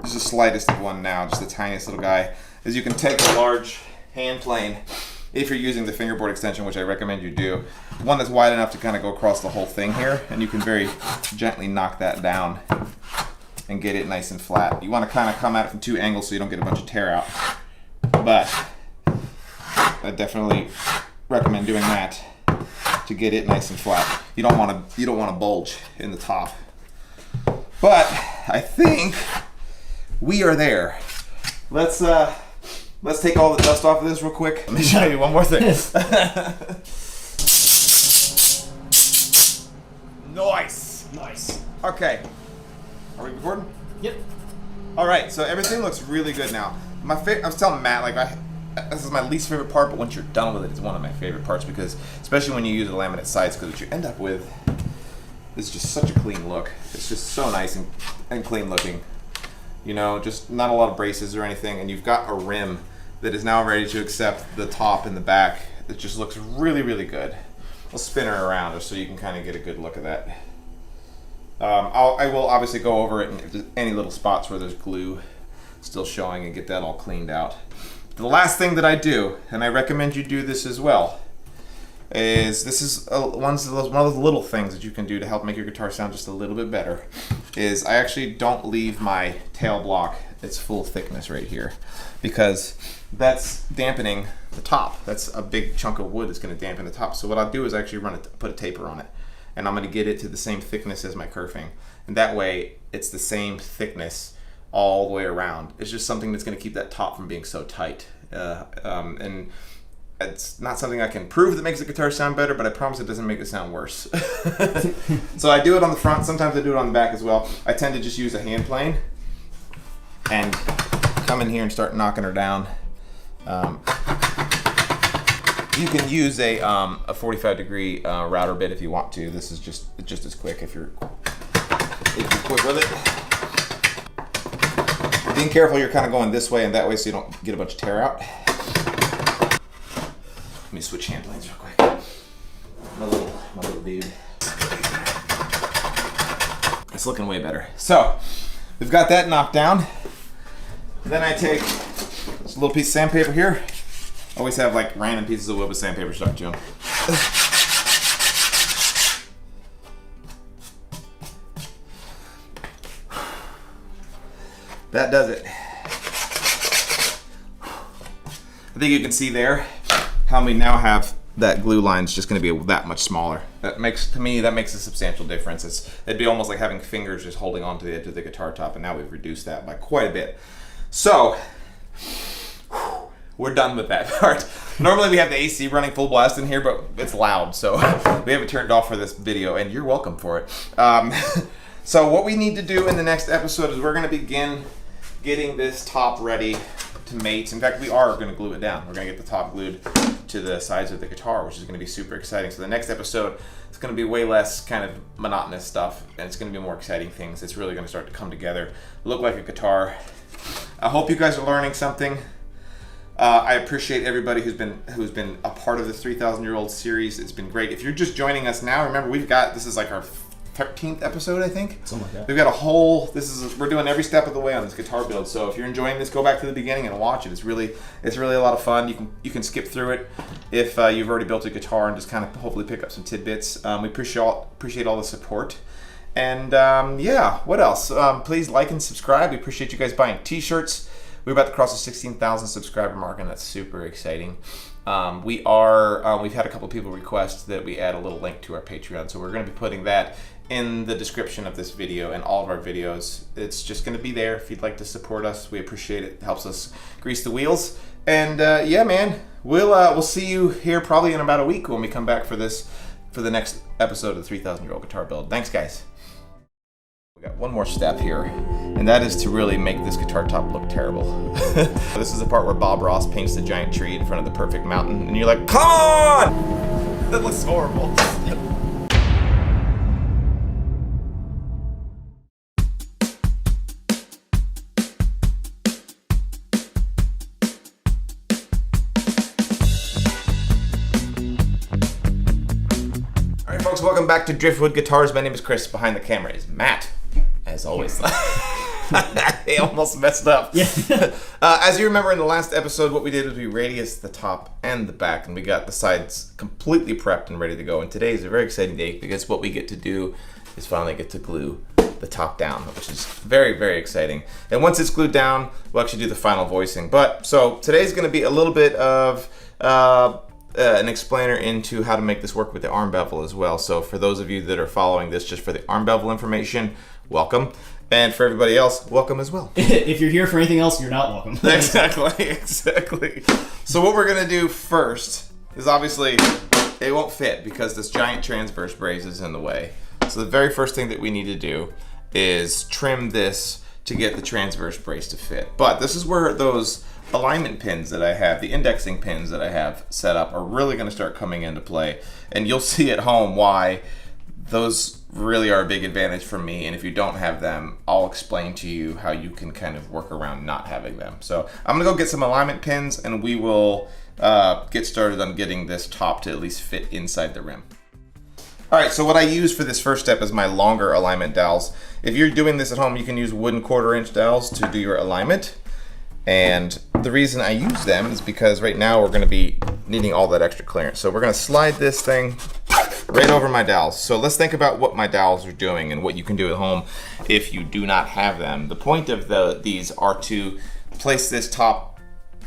Just the slightest of one now, just the tiniest little guy, is you can take a large hand plane if you're using the fingerboard extension, which I recommend you do, one that's wide enough to kind of go across the whole thing here, and you can very gently knock that down and get it nice and flat. You want to kind of come at it from 2 angles so you don't get a bunch of tear out, but I definitely recommend doing that to get it nice and flat. You don't want to bulge in the top. But I think we are there. Let's take all the dust off of this real quick. Let me show you one more thing. Nice. Nice. Okay. Are we recording? Yep. All right. So everything looks really good now. I was telling Matt, like, this is my least favorite part, but once you're done with it, it's one of my favorite parts, because especially when you use the laminate sides, because what you end up with is just such a clean look. It's just so nice and clean looking. You know, just not a lot of braces or anything, and you've got a rim that is now ready to accept the top and the back. It just looks really, really good. I'll spin her around just so you can kind of get a good look at that. I will obviously go over it, and if there's any little spots where there's glue still showing, and get that all cleaned out. The last thing that I do, and I recommend you do this as well, is this is one of those little things that you can do to help make your guitar sound just a little bit better, is I actually don't leave my tail block its full thickness right here, because that's dampening the top. That's a big chunk of wood that's going to dampen the top. So what I'll do is actually put a taper on it, and I'm going to get it to the same thickness as my kerfing, and that way it's the same thickness all the way around. It's just something that's going to keep that top from being so tight, and it's not something I can prove that makes the guitar sound better, but I promise it doesn't make it sound worse. So I do it on the front, sometimes I do it on the back as well. I tend to just use a hand plane and come in here and start knocking her down. You can use a 45-degree router bit if you want to. This is just as quick if you're quick with it. Being careful, you're kind of going this way and that way so you don't get a bunch of tear out. Let me switch hand planes real quick. My little dude. It's looking way better. So, we've got that knocked down. Then I take this little piece of sandpaper here. I always have like random pieces of wood with sandpaper stuck to them. That does it. I think you can see there how we now have that glue line is just going to be that much smaller. That makes a substantial difference. It'd be almost like having fingers just holding on to the edge of the guitar top, and now we've reduced that by quite a bit. So we're done with that part. Normally we have the AC running full blast in here, but it's loud, so we have it turned off for this video, and you're welcome for it. So what we need to do in the next episode is we're going to begin getting this top ready to mate. In fact, we are going to glue it down. We're going to get the top glued to the sides of the guitar, which is going to be super exciting. So the next episode is going to be way less kind of monotonous stuff, and it's going to be more exciting things. It's really going to start to come together, look like a guitar. I hope you guys are learning something. I appreciate everybody who's been a part of this 3,000-year-old series. It's been great. If you're just joining us now, remember this is like our 13th episode, I think. Something like that. We've got we're doing every step of the way on this guitar build. So if you're enjoying this, go back to the beginning and watch it. It's really a lot of fun. You can skip through it if you've already built a guitar and just kind of hopefully pick up some tidbits. We appreciate all the support. And yeah, what else? Please like and subscribe. We appreciate you guys buying t-shirts. We're about to cross the 16,000 subscriber mark, and that's super exciting. We've had a couple people request that we add a little link to our Patreon, so we're going to be putting that in the description of this video and all of our videos. It's just going to be there if you'd like to support us. We appreciate it. It helps us grease the wheels. And yeah, man, we'll see you here probably in about a week when we come back for the next episode of the 3,000-year-old guitar build. Thanks, guys. We got one more step here, and that is to really make this guitar top look terrible. This is the part where Bob Ross paints the giant tree in front of the perfect mountain, and you're like, come on! That looks horrible. Alright folks, welcome back to Driftwood Guitars. My name is Chris. Behind the camera is Matt, as always. They almost messed up. Yeah. As you remember in the last episode, what we did was we radiused the top and the back, and we got the sides completely prepped and ready to go. And today is a very exciting day because what we get to do is finally get to glue the top down, which is very, very exciting. And once it's glued down, we'll actually do the final voicing. But so today's going to be a little bit of an explainer into how to make this work with the arm bevel as well. So for those of you that are following this just for the arm bevel information, welcome. And for everybody else, welcome as well. If you're here for anything else, you're not welcome. Exactly. So what we're gonna do first is obviously it won't fit because this giant transverse brace is in the way. So the very first thing that we need to do is trim this to get the transverse brace to fit. But this is where those alignment pins that I have, the indexing pins that I have set up, are really gonna start coming into play. And you'll see at home why those really are a big advantage for me, and if you don't have them, I'll explain to you how you can kind of work around not having them. So I'm gonna go get some alignment pins and we will get started on getting this top to at least fit inside the rim. All right, so what I use for this first step is my longer alignment dowels. If you're doing this at home, you can use wooden 1/4-inch dowels to do your alignment. And the reason I use them is because right now we're gonna be needing all that extra clearance. So we're gonna slide this thing right over my dowels. So let's think about what my dowels are doing and what you can do at home if you do not have them. The point of these are to place this top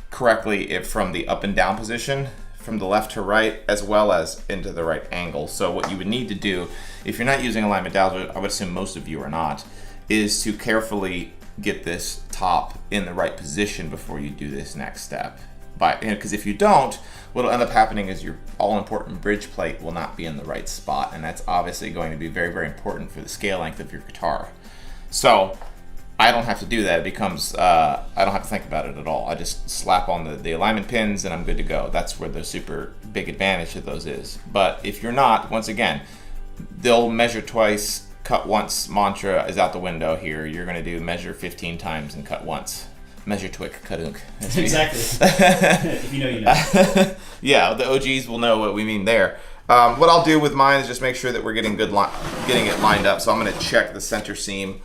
correctly from the up and down position, from the left to right, as well as into the right angle. So what you would need to do, if you're not using alignment dowels, I would assume most of you are not, is to carefully get this top in the right position before you do this next step. Because if you don't, what'll end up happening is your all-important bridge plate will not be in the right spot, and that's obviously going to be very, very important for the scale length of your guitar. So I don't have to do that. It becomes, I don't have to think about it at all. I just slap on the alignment pins and I'm good to go. That's where the super big advantage of those is. But if you're not, once again, they'll measure twice, cut once mantra is out the window here. You're gonna do measure 15 times and cut once. Measure twick, kadunk. Exactly. If you know, you know. Yeah, the OGs will know what we mean there. What I'll do with mine is just make sure that we're getting it lined up. So I'm gonna check the center seam.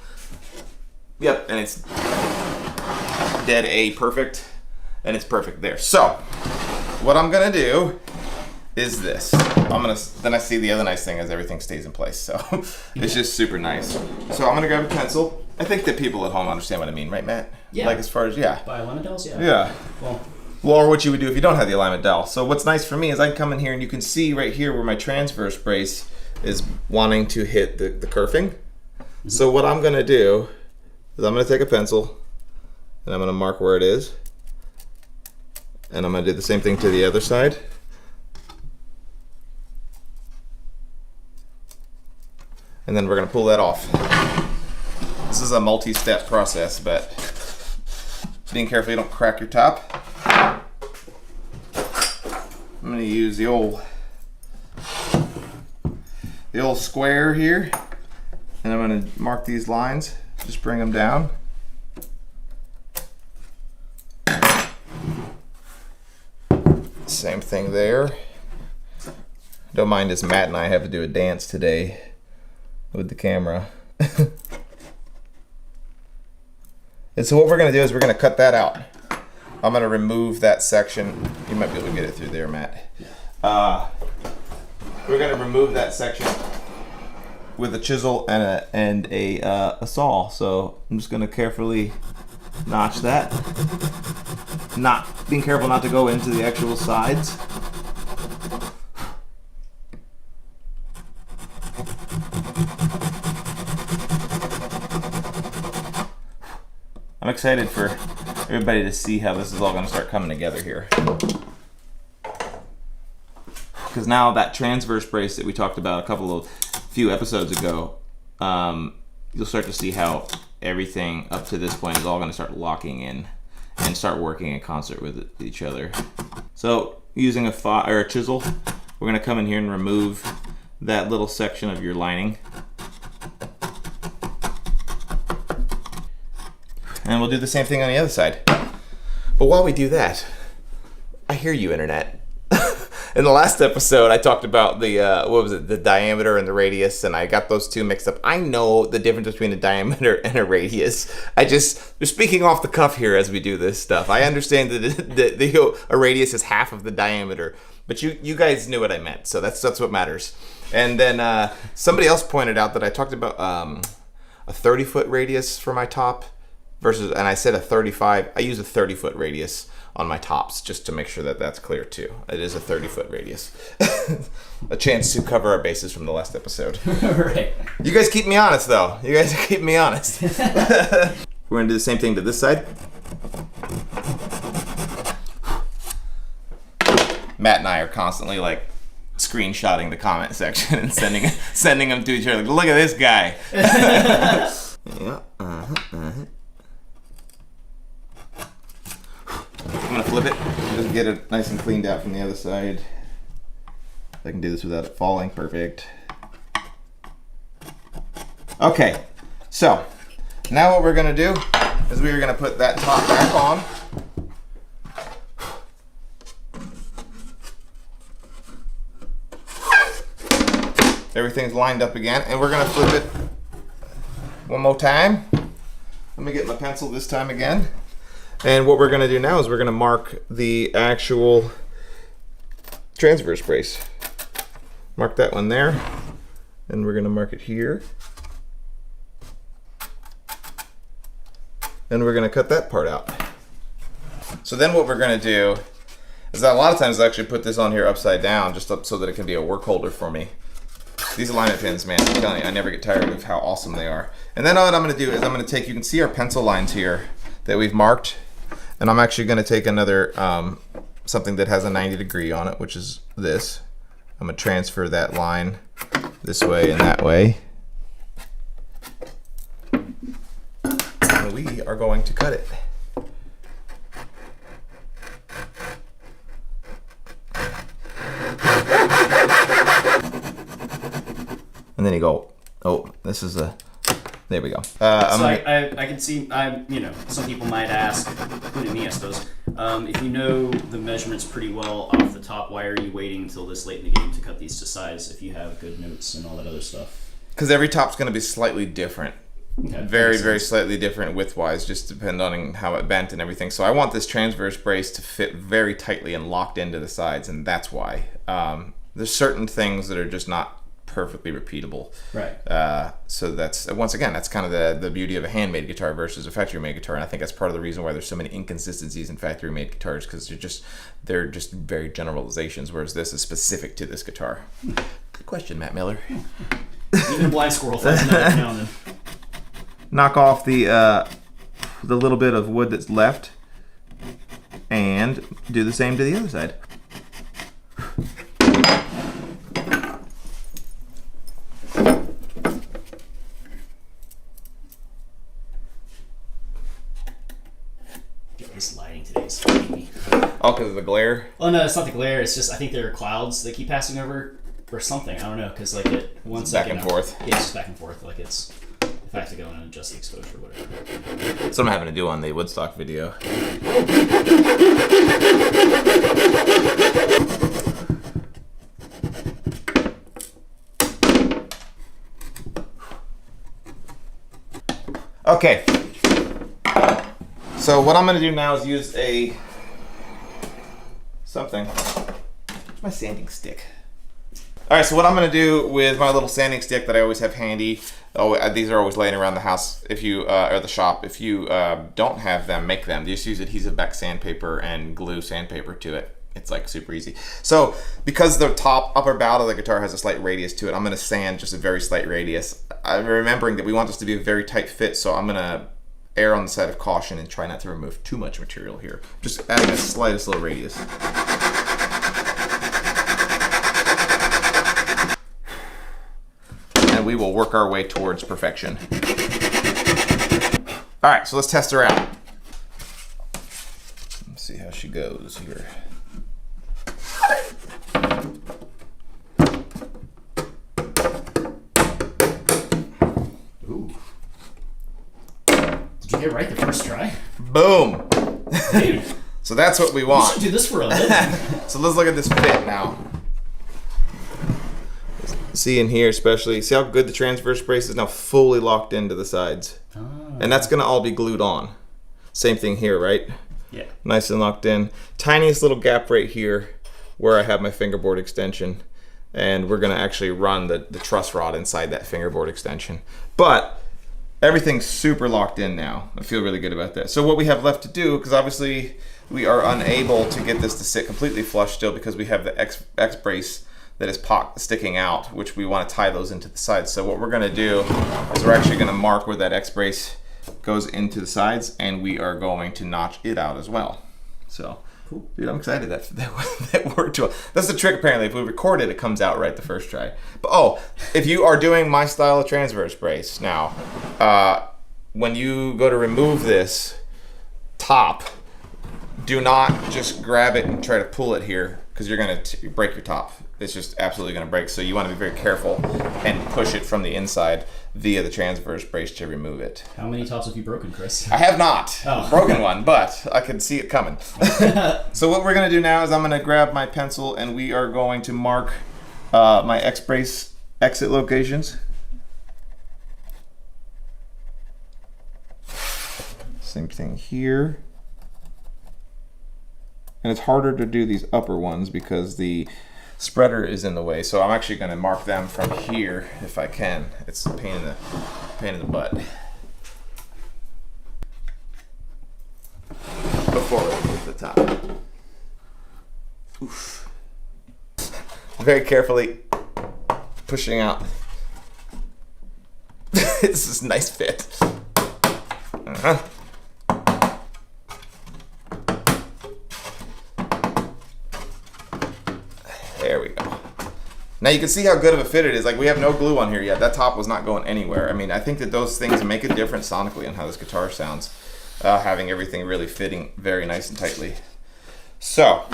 Yep, and it's dead A perfect, and it's perfect there. So what I'm gonna do is this. Then I see the other nice thing is everything stays in place. So it's just super nice. So I'm gonna grab a pencil. I think that people at home understand what I mean, right, Matt? Yeah. Like as far as, yeah. By alignment dowels, yeah. Yeah. Well, Or what you would do if you don't have the alignment dowel. So what's nice for me is I can come in here and you can see right here where my transverse brace is wanting to hit the kerfing. Mm-hmm. So what I'm gonna do is I'm gonna take a pencil and I'm gonna mark where it is. And I'm gonna do the same thing to the other side. And then we're gonna pull that off. This is a multi-step process, but being careful you don't crack your top. I'm gonna use the old square here, and I'm gonna mark these lines. Just bring them down. Same thing there. Don't mind as Matt and I have to do a dance today with the camera. And so what we're gonna do is we're gonna cut that out. I'm gonna remove that section. You might be able to get it through there, Matt. We're gonna remove that section with a chisel and a saw. So I'm just gonna carefully notch that. Being careful not to go into the actual sides. I'm excited for everybody to see how this is all going to start coming together here. Because now that transverse brace that we talked about a few episodes ago, you'll start to see how everything up to this point is all going to start locking in and start working in concert with each other. So using a chisel, we're going to come in here and remove that little section of your lining. And we'll do the same thing on the other side. But while we do that, I hear you, internet. In the last episode, I talked about the what was it, the diameter and the radius, and I got those two mixed up. I know the difference between a diameter and a radius. We're speaking off the cuff here as we do this stuff. I understand that a radius is half of the diameter, but you guys knew what I meant, so that's what matters. And then somebody else pointed out that I talked about a 30-foot radius for my top versus, and I said a 35. I use a 30-foot radius on my tops, just to make sure that that's clear too. It is a 30-foot radius. A chance to cover our bases from the last episode. Right. You guys keep me honest though. You guys keep me honest. We're gonna do the same thing to this side. Matt and I are constantly like screenshotting the comment section and sending them to each other. Like, look at this guy. Yeah. I'm gonna flip it, just get it nice and cleaned out from the other side. I can do this without it falling. Perfect. Okay, so now what we're gonna do is we're gonna put that top back on. Everything's lined up again, and we're gonna flip it one more time. Let me get my pencil this time again. And what we're gonna do now is we're gonna mark the actual transverse brace. Mark that one there, and we're gonna mark it here. And we're gonna cut that part out. So then what we're gonna do is that a lot of times I actually put this on here upside down just up so that it can be a work holder for me. These alignment pins, man, I'm telling you, I never get tired of how awesome they are. And then what I'm gonna do is I'm gonna take, you can see our pencil lines here that we've marked. And I'm actually gonna take another, something that has a 90-degree on it, which is this. I'm gonna transfer that line this way and that way. And we are going to cut it. And then you go, oh, this is a, there we go. I can see, some people might ask, including me, I suppose, if you know the measurements pretty well off the top, why are you waiting until this late in the game to cut these to size if you have good notes and all that other stuff? Because every top's going to be slightly different. Okay, very slightly different width-wise, just depending on how it bent and everything. So I want this transverse brace to fit very tightly and locked into the sides, and that's why. There's certain things that are just not perfectly repeatable. Right. So that's, once again, that's kind of the beauty of a handmade guitar versus a factory-made guitar, and I think that's part of the reason why there's so many inconsistencies in factory-made guitars, because they're just very generalizations, whereas this is specific to this guitar. Good question, Matt Miller. Even a blind squirrel finds another now and then. Knock off the little bit of wood that's left, and do the same to the other side. This lighting today is fucking me. Oh, because of the glare? Oh no, it's not the glare. It's just I think there are clouds that keep passing over or something. I don't know, because like it one second back and forth. Yeah, it's just back and forth. Like it's if I have to go in and adjust the exposure or whatever. That's what I'm having to do on the Woodstock video. Okay. So what I'm going to do now is use something. Where's my sanding stick? All right, so what I'm going to do with my little sanding stick that I always have handy. Oh, these are always laying around the house. If you or the shop, if you don't have them, make them. Just use adhesive back sandpaper and glue sandpaper to it. It's like super easy. So because the upper bout of the guitar has a slight radius to it, I'm going to sand just a very slight radius. I'm remembering that we want this to be a very tight fit, so I'm going to err on the side of caution and try not to remove too much material here. Just adding the slightest little radius. And we will work our way towards perfection. All right, so let's test her out. Let's see how she goes here. Ooh. Did you get it right the first try? Boom. Dude. So So that's what we You want. should do this for a living. So let's look at this fit now. See in here especially, see how good the transverse brace is now fully locked into the sides. And that's gonna all be glued on. Same thing here, right? Yeah. Nice and locked in. Tiniest little gap right here where I have my fingerboard extension. And we're gonna actually run the truss rod inside that fingerboard extension. But everything's super locked in now. I feel really good about that. So what we have left to do, because obviously we are unable to get this to sit completely flush still because we have the X brace that is sticking out, which we want to tie those into the sides. So what we're going to do is we're actually going to mark where that X brace goes into the sides, and we are going to notch it out as well. So, cool. Dude, I'm excited that worked well. That's the trick apparently. If we record it, it comes out right the first try. But oh, if you are doing my style of transverse brace now, when you go to remove this top, do not just grab it and try to pull it here, because you're going to break your top. It's just absolutely going to break. So you want to be very careful and push it from the inside via the transverse brace to remove it. How many tops have you broken, Chris? I have not Oh. broken one, but I can see it coming. So what we're going to do now is I'm going to grab my pencil and we are going to mark my X brace exit locations. Same thing here. And it's harder to do these upper ones because the spreader is in the way. So I'm actually going to mark them from here if I can. It's a pain in the butt. Before we move the top. Oof. Very carefully pushing out. This is a nice fit. There we go. Now you can see how good of a fit it is. Like, we have no glue on here yet. That top was not going anywhere. I mean, I think that those things make a difference sonically in how this guitar sounds. Having everything really fitting very nice and tightly. So,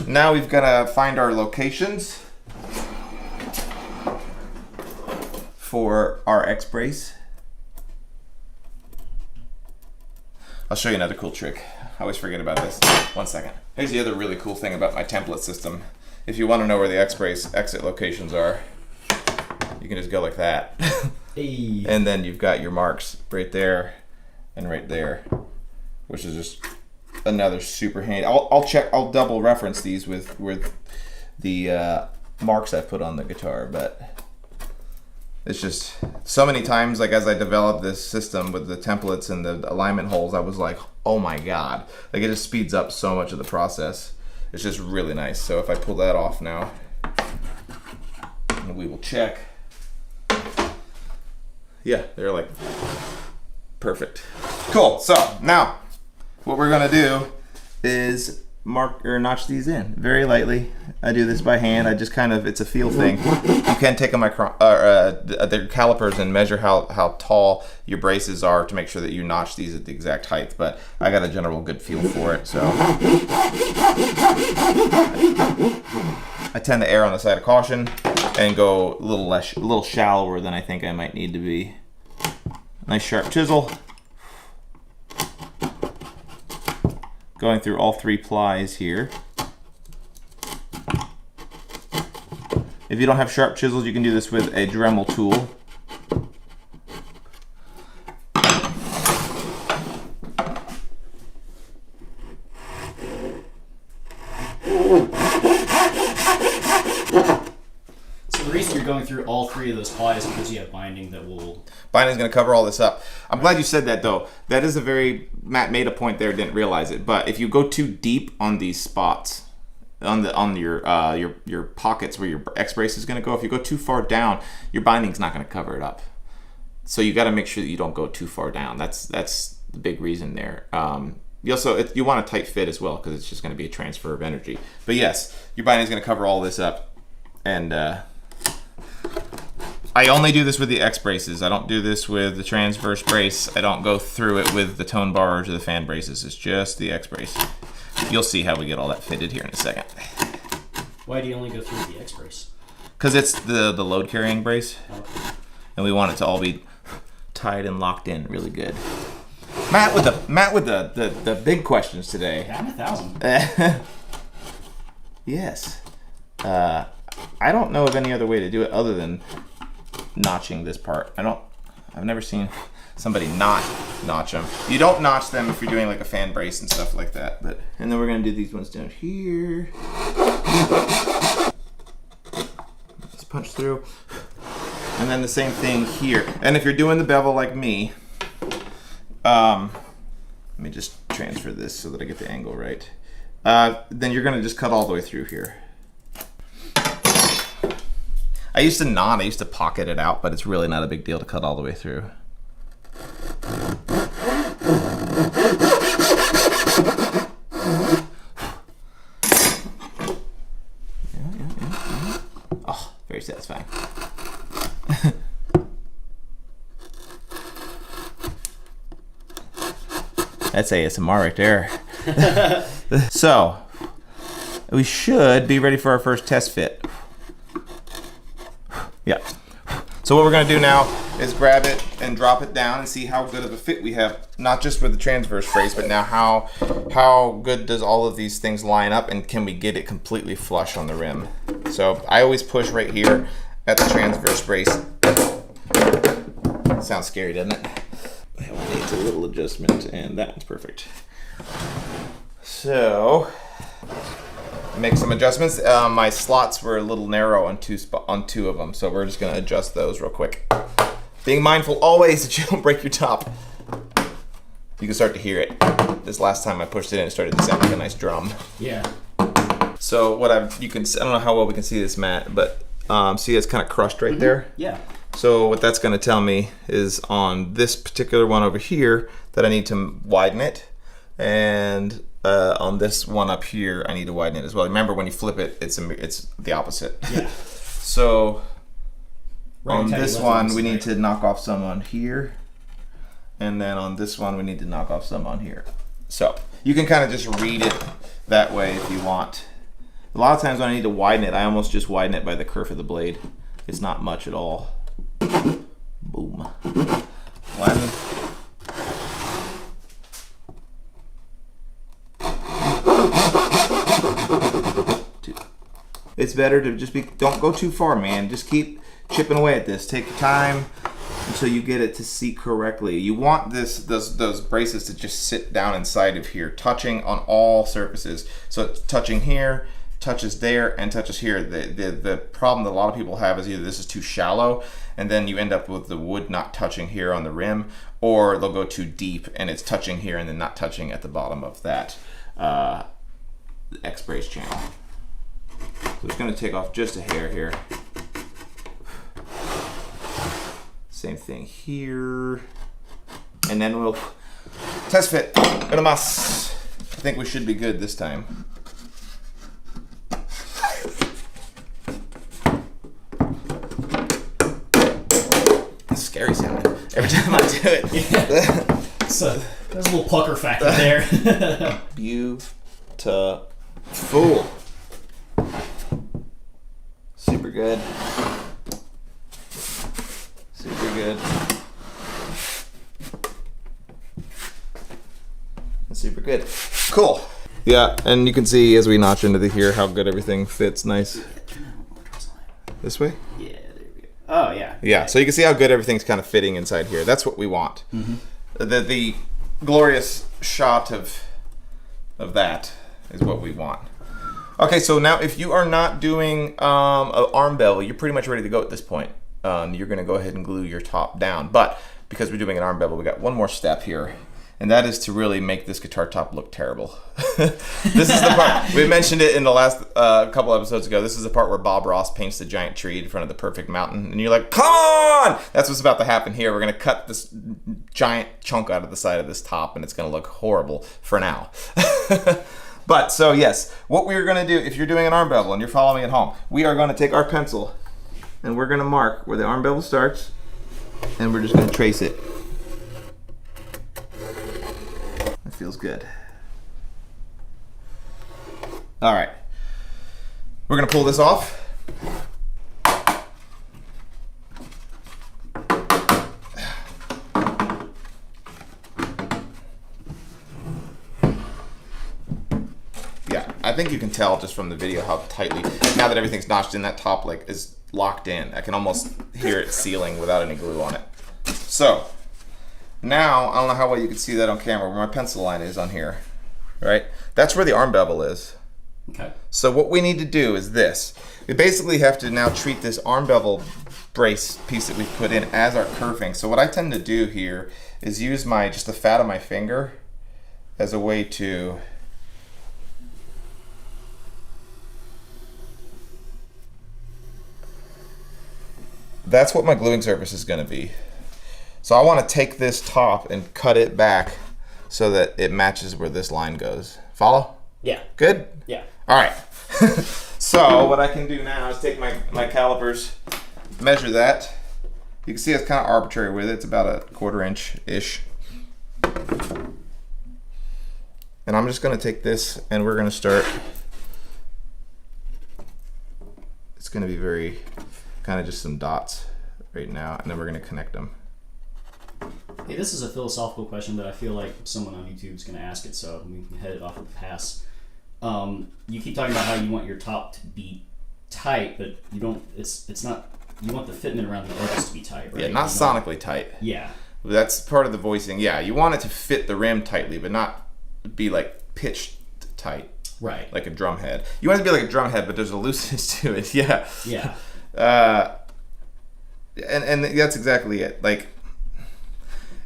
now we've got to find our locations for our X brace. I'll show you another cool trick. I always forget about this. 1 second. Here's the other really cool thing about my template system. If you want to know where the X brace exit locations are, you can just go like that. Hey. And then you've got your marks right there and right there, which is just another super handy. I'll double reference these with the marks I put on the guitar, but it's just so many times, like, as I developed this system with the templates and the alignment holes, I was like, oh my god, like, it just speeds up so much of the process. It's just really nice. So if I pull that off now, and we will check. Yeah, they're like perfect. Cool. So now what we're gonna do is mark or notch these in very lightly. I do this by hand. I just kind of, it's a feel thing. You can take the calipers and measure how tall your braces are to make sure that you notch these at the exact height, but I got a general good feel for it. So I tend to err on the side of caution and go a little shallower than I think I might need to be. Nice sharp chisel. Going through all 3 plies here. If you don't have sharp chisels, you can do this with a Dremel tool. So the reason you're going through all 3 of those plies is because you have binding that will... Binding's going to cover all this up. I'm glad you said that, though. That is a very... Matt made a point there, didn't realize it. But if you go too deep on these spots, on your pockets where your X brace is going to go, if you go too far down, your binding's not going to cover it up. So you got to make sure that you don't go too far down. That's the big reason there. You want a tight fit as well, because it's just going to be a transfer of energy. But yes, your binding's going to cover all this up. And I only do this with the X braces. I don't do this with the transverse brace. I don't go through it with the tone bars or the fan braces. It's just the X brace. You'll see how we get all that fitted here in a second. Why do you only go through the X brace? Because it's the load carrying brace. Okay. And we want it to all be tied and locked in really good. Matt with the big questions today. Yeah, I'm 1,000. Yes. I don't know of any other way to do it other than notching this part. I've never seen somebody not notch them. You don't notch them if you're doing like a fan brace and stuff like that. But and then we're gonna do these ones down here. Let's punch through. And then the same thing here. And if you're doing the bevel like me, let me just transfer this so that I get the angle right. Then you're gonna just cut all the way through here. I used to pocket it out, but it's really not a big deal to cut all the way through. Yeah. Oh, very satisfying. That's ASMR right there. So, we should be ready for our first test fit. Yeah. So what we're gonna do now is grab it and drop it down and see how good of a fit we have, not just with the transverse brace, but now how good does all of these things line up, and can we get it completely flush on the rim? So I always push right here at the transverse brace. Sounds scary, doesn't it? It needs a little adjustment, and that one's perfect. So make some adjustments. My slots were a little narrow on two of them, so we're just gonna adjust those real quick. Being mindful always that you don't break your top. You can start to hear it. This last time I pushed it in, it started to sound like a nice drum. Yeah. So what I don't know how well we can see this, Matt, but see it's kind of crushed right there. Yeah. So what that's gonna tell me is on this particular one over here that I need to widen it, and on this one up here, I need to widen it as well. Remember, when you flip it, it's the opposite. Yeah. So Right, on tell you this what one, one's we need right. to knock off some on here, and then on this one, we need to knock off some on here. So you can kind of just read it that way if you want. A lot of times when I need to widen it, I almost just widen it by the kerf of the blade. It's not much at all. Boom. Widen. It's better to just don't go too far, man. Just keep chipping away at this. Take your time until you get it to seat correctly. You want those braces to just sit down inside of here, touching on all surfaces. So it's touching here, touches there, and touches here. The problem that a lot of people have is either this is too shallow, and then you end up with the wood not touching here on the rim, or they'll go too deep and it's touching here and then not touching at the bottom of that X-brace channel. So it's going to take off just a hair here. Same thing here. And then we'll test fit. I think we should be good this time. That's scary sounding every time I do it. Yeah. So there's a little pucker factor there. Beautiful. Super good. Super good. That's super good. Cool. Yeah, and you can see as we notch into here how good everything fits nice. This way? Yeah, there we go. Oh, yeah. Yeah, so you can see how good everything's kind of fitting inside here. That's what we want. Mm-hmm. The glorious shot of that is what we want. Okay, so now if you are not doing an arm bevel, you're pretty much ready to go at this point. You're going to go ahead and glue your top down. But because we're doing an arm bevel, we got one more step here, and that is to really make this guitar top look terrible. This is the part, we mentioned it in the last couple episodes ago, this is the part where Bob Ross paints the giant tree in front of the perfect mountain, and you're like, come on! That's what's about to happen here. We're going to cut this giant chunk out of the side of this top, and it's going to look horrible for now. But, so yes, what we're going to do, if you're doing an arm bevel and you're following at home, we are going to take our pencil and we're going to mark where the arm bevel starts, and we're just going to trace it. That feels good. All right. We're going to pull this off. think you can tell just from the video how tightly, now that everything's notched in, that top like is locked in. I can almost hear it sealing without any glue on it. So now, I don't know how well you can see that on camera, where my pencil line is on here, right? That's where the arm bevel is. Okay. So what we need to do is this. We basically have to now treat this arm bevel brace piece that we put in as our kerfing. So what I tend to do here is use just the fat of my finger as a way to that's what my gluing surface is going to be. So I want to take this top and cut it back so that it matches where this line goes. Follow? Yeah. Good? Yeah. All right. So what I can do now is take my calipers, measure that. You can see it's kind of arbitrary with it. It's about a 1/4 inch-ish. And I'm just going to take this and we're going to start. It's going to be very kind of just some dots right now, and then we're going to connect them. Hey, this is a philosophical question, but I feel like someone on YouTube is going to ask it, so we can head it off with the pass. You keep talking about how you want your top to be tight, but you don't. It's not. You want the fitment around the edges to be tight, right? Yeah, not sonically tight. Yeah. That's part of the voicing. Yeah, you want it to fit the rim tightly, but not be like pitched tight. Right. Like a drum head. You want it to be like a drum head, but there's a looseness to it. Yeah. Yeah. And that's exactly it. Like,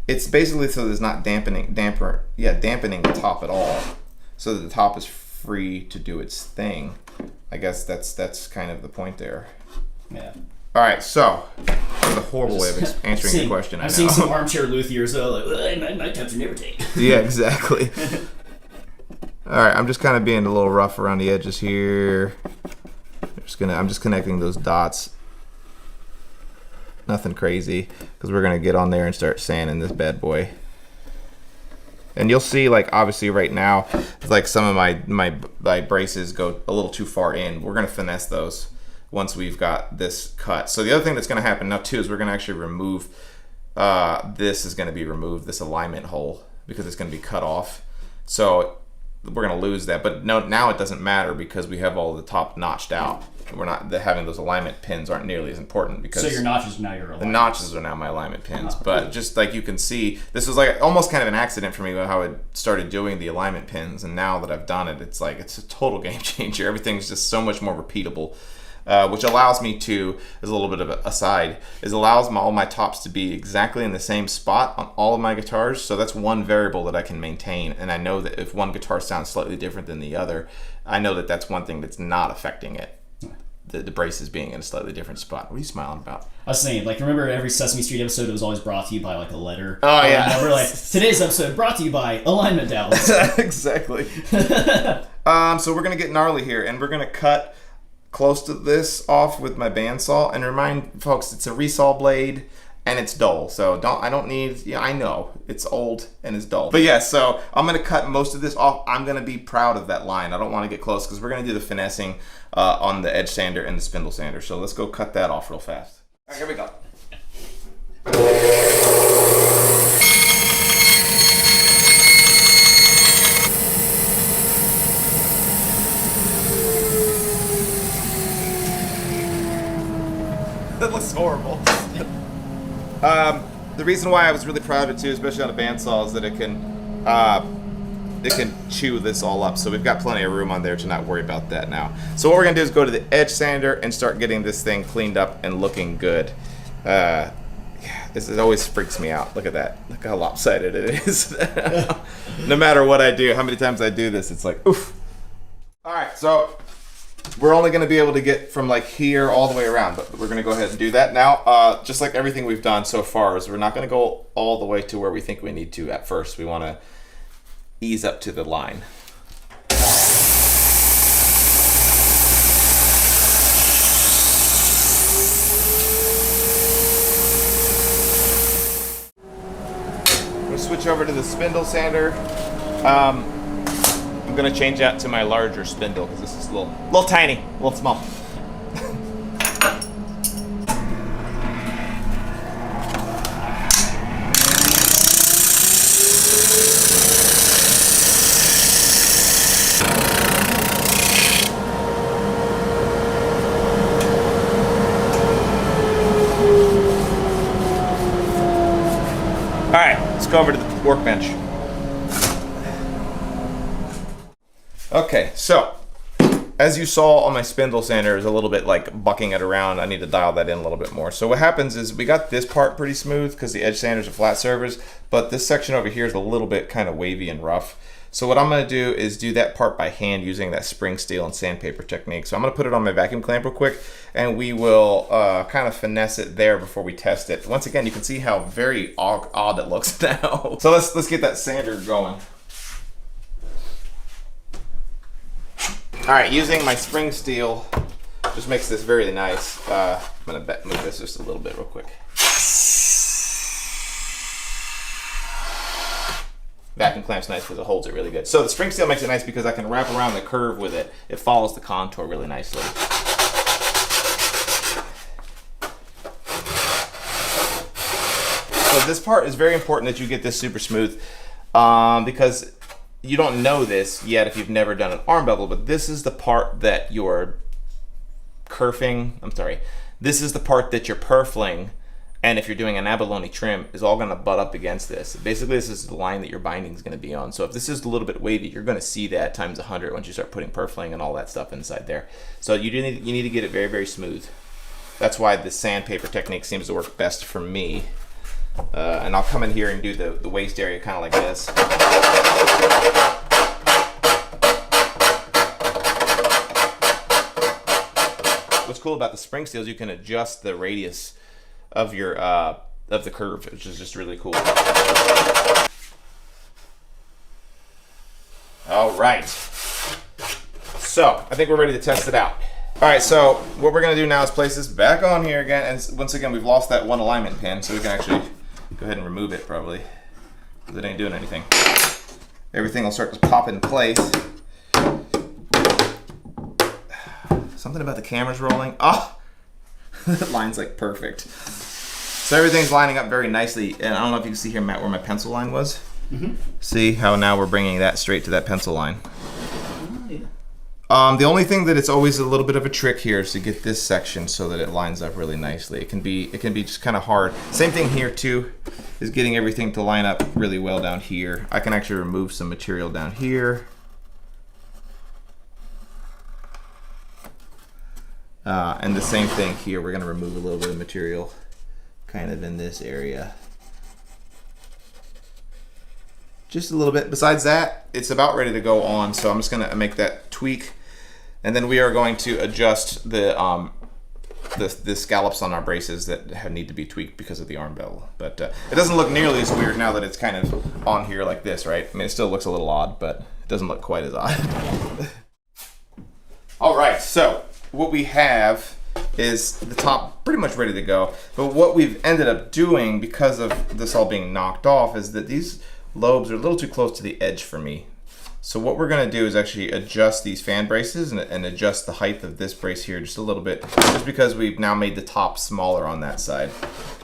it's basically so there's not dampening the top at all, so that the top is free to do its thing. I guess that's kind of the point there. Yeah. All right, so that's a horrible way of answering your question. I've seen some armchair luthiers like, my tops are never tight. Yeah, exactly. All right, I'm just kind of being a little rough around the edges here. I'm just connecting those dots. Nothing crazy, because we're gonna get on there and start sanding this bad boy. And you'll see, like, obviously right now, like some of my braces go a little too far in. We're gonna finesse those once we've got this cut. So the other thing that's gonna happen now too is we're gonna actually remove, this alignment hole, because it's gonna be cut off. So we're gonna lose that, but no, now it doesn't matter because we have all the top notched out. We're not having those alignment pins aren't nearly as important because So your notches are now your alignment. the notches are now my alignment pins. Oh, but cool. just like you can see, this was like almost kind of an accident for me how I started doing the alignment pins, and now that I've done it, it's like it's a total game changer. Everything's just so much more repeatable. Which allows me to, as a little bit of an aside, allows all my tops to be exactly in the same spot on all of my guitars. So that's one variable that I can maintain. And I know that if one guitar sounds slightly different than the other, I know that that's one thing that's not affecting it. The braces being in a slightly different spot. What are you smiling about? I was saying, like, remember every Sesame Street episode, it was always brought to you by, like, a letter? Oh, yeah. Remember, like, today's episode brought to you by Alignment Dowels. Exactly. So we're going to get gnarly here, and we're going to cut close to this off with my bandsaw. And remind folks, it's a resaw blade, and it's dull. So I don't need, I know it's old and it's dull. But yeah, so I'm going to cut most of this off. I'm going to be proud of that line. I don't want to get close because we're going to do the finessing on the edge sander and the spindle sander. So let's go cut that off real fast. All right, here we go. That looks horrible. The reason why I was really proud of it too, especially on a bandsaw, is that it can chew this all up. So we've got plenty of room on there to not worry about that now. So what we're gonna do is go to the edge sander and start getting this thing cleaned up and looking good. Yeah, this always freaks me out. Look at that. Look how lopsided it is. No matter what I do, how many times I do this, it's like, oof. All right, so we're only going to be able to get from like here all the way around, but we're going to go ahead and do that now. Just like everything we've done so far, is we're not going to go all the way to where we think we need to at first. We want to ease up to the line. We'll switch over to the spindle sander. I'm gonna change that to my larger spindle because this is a little tiny, a little small. go over to the workbench. Okay, so as you saw on my spindle sander, is a little bit like bucking it around. I need to dial that in a little bit more. So what happens is we got this part pretty smooth because the edge sanders are flat servers, but this section over here is a little bit kind of wavy and rough. So what I'm gonna do is do that part by hand using that spring steel and sandpaper technique. So I'm gonna put it on my vacuum clamp real quick, and we will kind of finesse it there before we test it. Once again, you can see how very odd it looks now. So let's get that sander going. All right, using my spring steel just makes this very nice. I'm gonna move this just a little bit real quick. Vacuum clamp's nice because it holds it really good. So the spring steel makes it nice because I can wrap around the curve with it. It follows the contour really nicely. So this part is very important that you get this super smooth because you don't know this yet if you've never done an arm bevel, but this is the part that your this is the part that your purfling, and if you're doing an abalone trim, is all gonna butt up against this. Basically, this is the line that your binding is gonna be on. So if this is a little bit wavy, you're gonna see that times 100 once you start putting purfling and all that stuff inside there. So you need to get it very, very smooth. That's why the sandpaper technique seems to work best for me. And I'll come in here and do the waist area kind of like this. What's cool about the spring steel is you can adjust the radius of your of the curve, which is just really cool. All right, so I think we're ready to test it out. All right, so what we're gonna do now is place this back on here again, and once again we've lost that one alignment pin, so we can actually go ahead and remove it probably, because it ain't doing anything. Everything will start to pop in place. Something about the camera's rolling. Oh, that line's like perfect. So everything's lining up very nicely, and I don't know if you can see here, Matt, where my pencil line was. Mm-hmm. See how now we're bringing that straight to that pencil line. The only thing that it's always a little bit of a trick here is to get this section so that it lines up really nicely. It can be just kind of hard. Same thing here too, is getting everything to line up really well down here. I can actually remove some material down here. And the same thing here, we're gonna remove a little bit of material kind of in this area. Just a little bit. Besides that, it's about ready to go on, so I'm just gonna make that tweak. And then we are going to adjust the scallops on our braces that need to be tweaked because of the arm bevel. But it doesn't look nearly as weird now that it's kind of on here like this, right? I mean, it still looks a little odd, but it doesn't look quite as odd. All right, so what we have is the top pretty much ready to go. But what we've ended up doing, because of this all being knocked off, is that these lobes are a little too close to the edge for me. So what we're gonna do is actually adjust these fan braces and adjust the height of this brace here just a little bit, just because we've now made the top smaller on that side.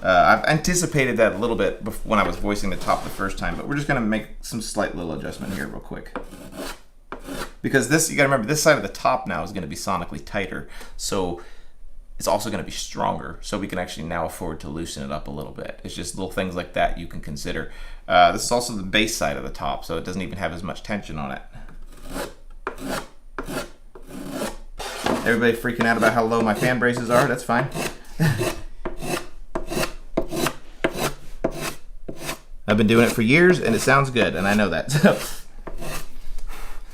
I've anticipated that a little bit when I was voicing the top the first time, but we're just gonna make some slight little adjustment here real quick. Because this, you gotta remember, this side of the top now is gonna be sonically tighter, so it's also gonna be stronger, so we can actually now afford to loosen it up a little bit. It's just little things like that you can consider. This is also the base side of the top, so it doesn't even have as much tension on it. Everybody freaking out about how low my fan braces are, that's fine. I've been doing it for years and it sounds good, and I know that. So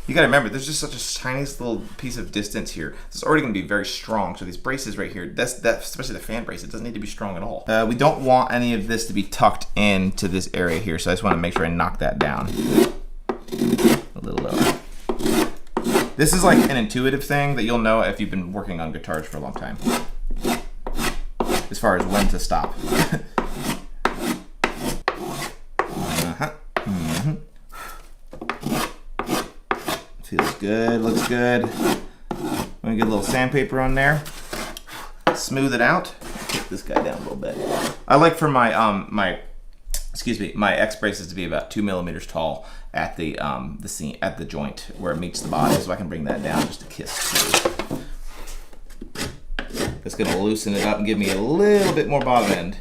you gotta remember, there's just such a tiny little piece of distance here. It's already gonna be very strong. So these braces right here, especially the fan brace, it doesn't need to be strong at all. We don't want any of this to be tucked into this area here, so I just wanna make sure I knock that down a little lower. This is like an intuitive thing that you'll know if you've been working on guitars for a long time, as far as when to stop. Feels good, looks good. I'm gonna get a little sandpaper on there, smooth it out. Take this guy down a little bit. I like for my my X braces to be about 2 millimeters tall at the seam, at the joint where it meets the body, so I can bring that down just a kiss. It's gonna loosen it up and give me a little bit more bottom end.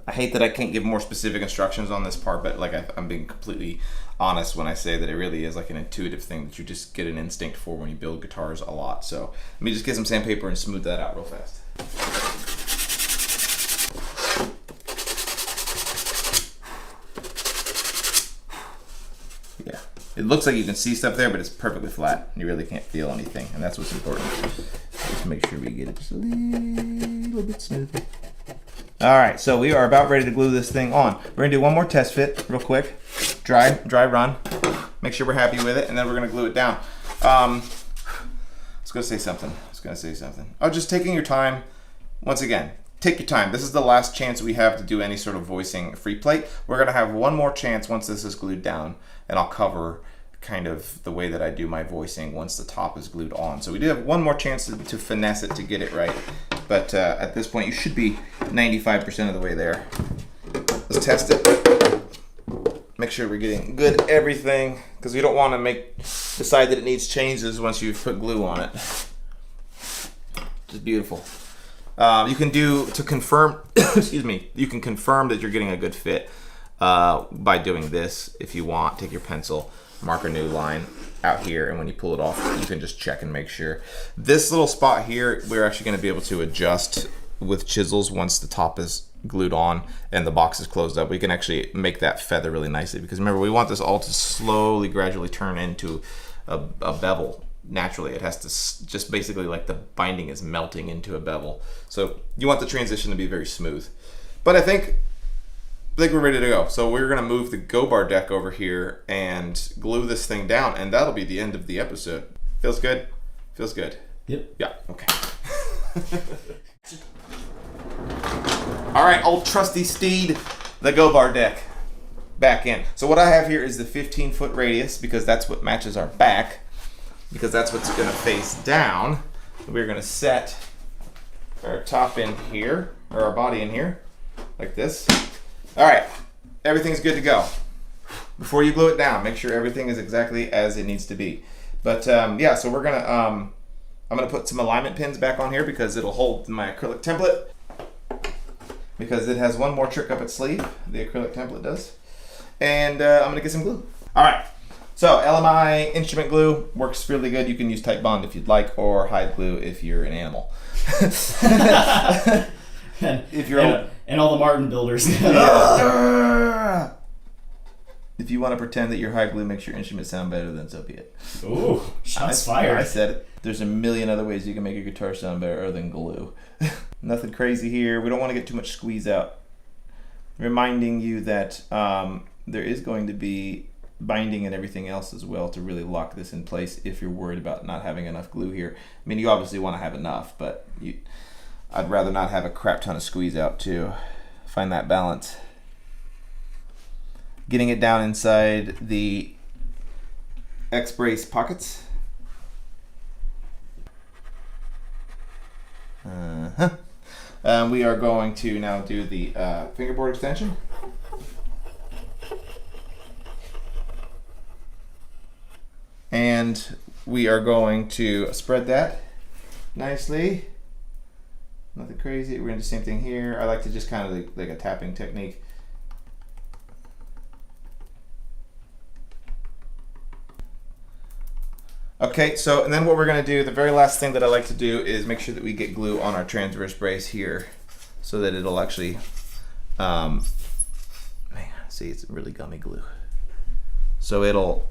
I hate that I can't give more specific instructions on this part, but like I'm being completely honest when I say that it really is like an intuitive thing that you just get an instinct for when you build guitars a lot. So let me just get some sandpaper and smooth that out real fast. Yeah, it looks like you can see stuff there, but it's perfectly flat. You really can't feel anything, and that's what's important. Just make sure we get it just a little bit smoother. All right, so we are about ready to glue this thing on. We're gonna do one more test fit real quick. Dry run. Make sure we're happy with it, and then we're gonna glue it down. I was gonna say something. Oh, just taking your time. Once again, take your time. This is the last chance we have to do any sort of voicing free plate. We're gonna have one more chance once this is glued down, and I'll cover kind of the way that I do my voicing once the top is glued on. So we do have one more chance to finesse it to get it right. But at this point, you should be 95% of the way there. Let's test it. Make sure we're getting good everything, because we don't want to decide that it needs changes once you've put glue on it. Just beautiful. You can to confirm, excuse me, you can confirm that you're getting a good fit by doing this if you want. Take your pencil, mark a new line out here, and when you pull it off, you can just check and make sure. This little spot here, we're actually going to be able to adjust with chisels once the top is glued on and the box is closed up. We can actually make that feather really nicely, because remember, we want this all to slowly, gradually turn into a bevel. Naturally, it has to just basically like the binding is melting into a bevel. So you want the transition to be very smooth. But I think we're ready to go. So we're gonna move the go bar deck over here and glue this thing down, and that'll be the end of the episode. Feels good? Feels good. Yep. Yeah, okay. All right, old trusty steed, the go bar deck, back in. So what I have here is the 15-foot radius, because that's what matches our back, because that's what's gonna face down. We're gonna set our top in here, or our body in here, like this. All right, everything's good to go. Before you glue it down, make sure everything is exactly as it needs to be. But yeah, so we're gonna, I'm gonna put some alignment pins back on here because it'll hold my acrylic template, because it has one more trick up its sleeve, the acrylic template does. And I'm gonna get some glue. All right, so LMI instrument glue works really good. You can use Type Bond if you'd like, or hide glue if you're an animal. If you're and all the Martin builders. If you want to pretend that your hide glue makes your instrument sound better, then so be it. Ooh, shots fired. I said it. There's a million other ways you can make your guitar sound better other than glue. Nothing crazy here. We don't want to get too much squeeze out. Reminding you that there is going to be binding and everything else as well to really lock this in place if you're worried about not having enough glue here. I mean, you obviously want to have enough, but I'd rather not have a crap ton of squeeze out to find that balance. Getting it down inside the X-brace pockets. We are going to now do the fingerboard extension. And we are going to spread that nicely. Nothing crazy. We're going to do the same thing here. I like to just kind of like a tapping technique. Okay, so and then what we're going to do, the very last thing that I like to do is make sure that we get glue on our transverse brace here so that it'll actually, man, see, it's really gummy glue. So it'll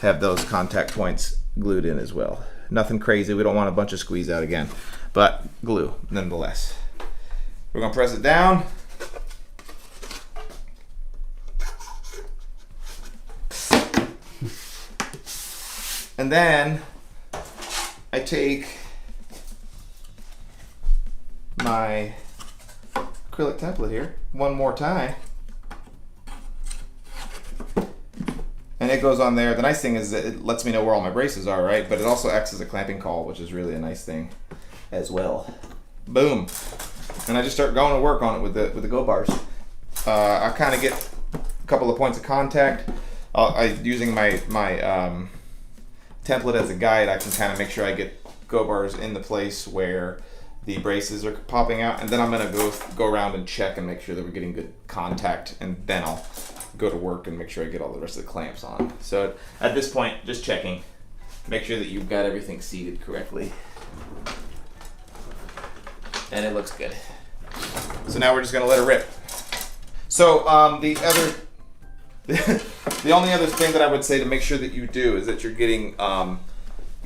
have those contact points glued in as well. Nothing crazy. We don't want a bunch of squeeze out again, but glue nonetheless. We're going to press it down. And then I take my acrylic template here one more time, and it goes on there. The nice thing is that it lets me know where all my braces are, right? But it also acts as a clamping call, which is really a nice thing as well. Boom. And I just start going to work on it with the go bars. I kind of get a couple of points of contact. Using my template as a guide, I can kind of make sure I get go bars in the place where the braces are popping out, and then I'm gonna go around and check and make sure that we're getting good contact, and then I'll go to work and make sure I get all the rest of the clamps on. So at this point, just checking. Make sure that you've got everything seated correctly. And it looks good. So now we're just gonna let it rip. So the only other thing that I would say to make sure that you do is that you're getting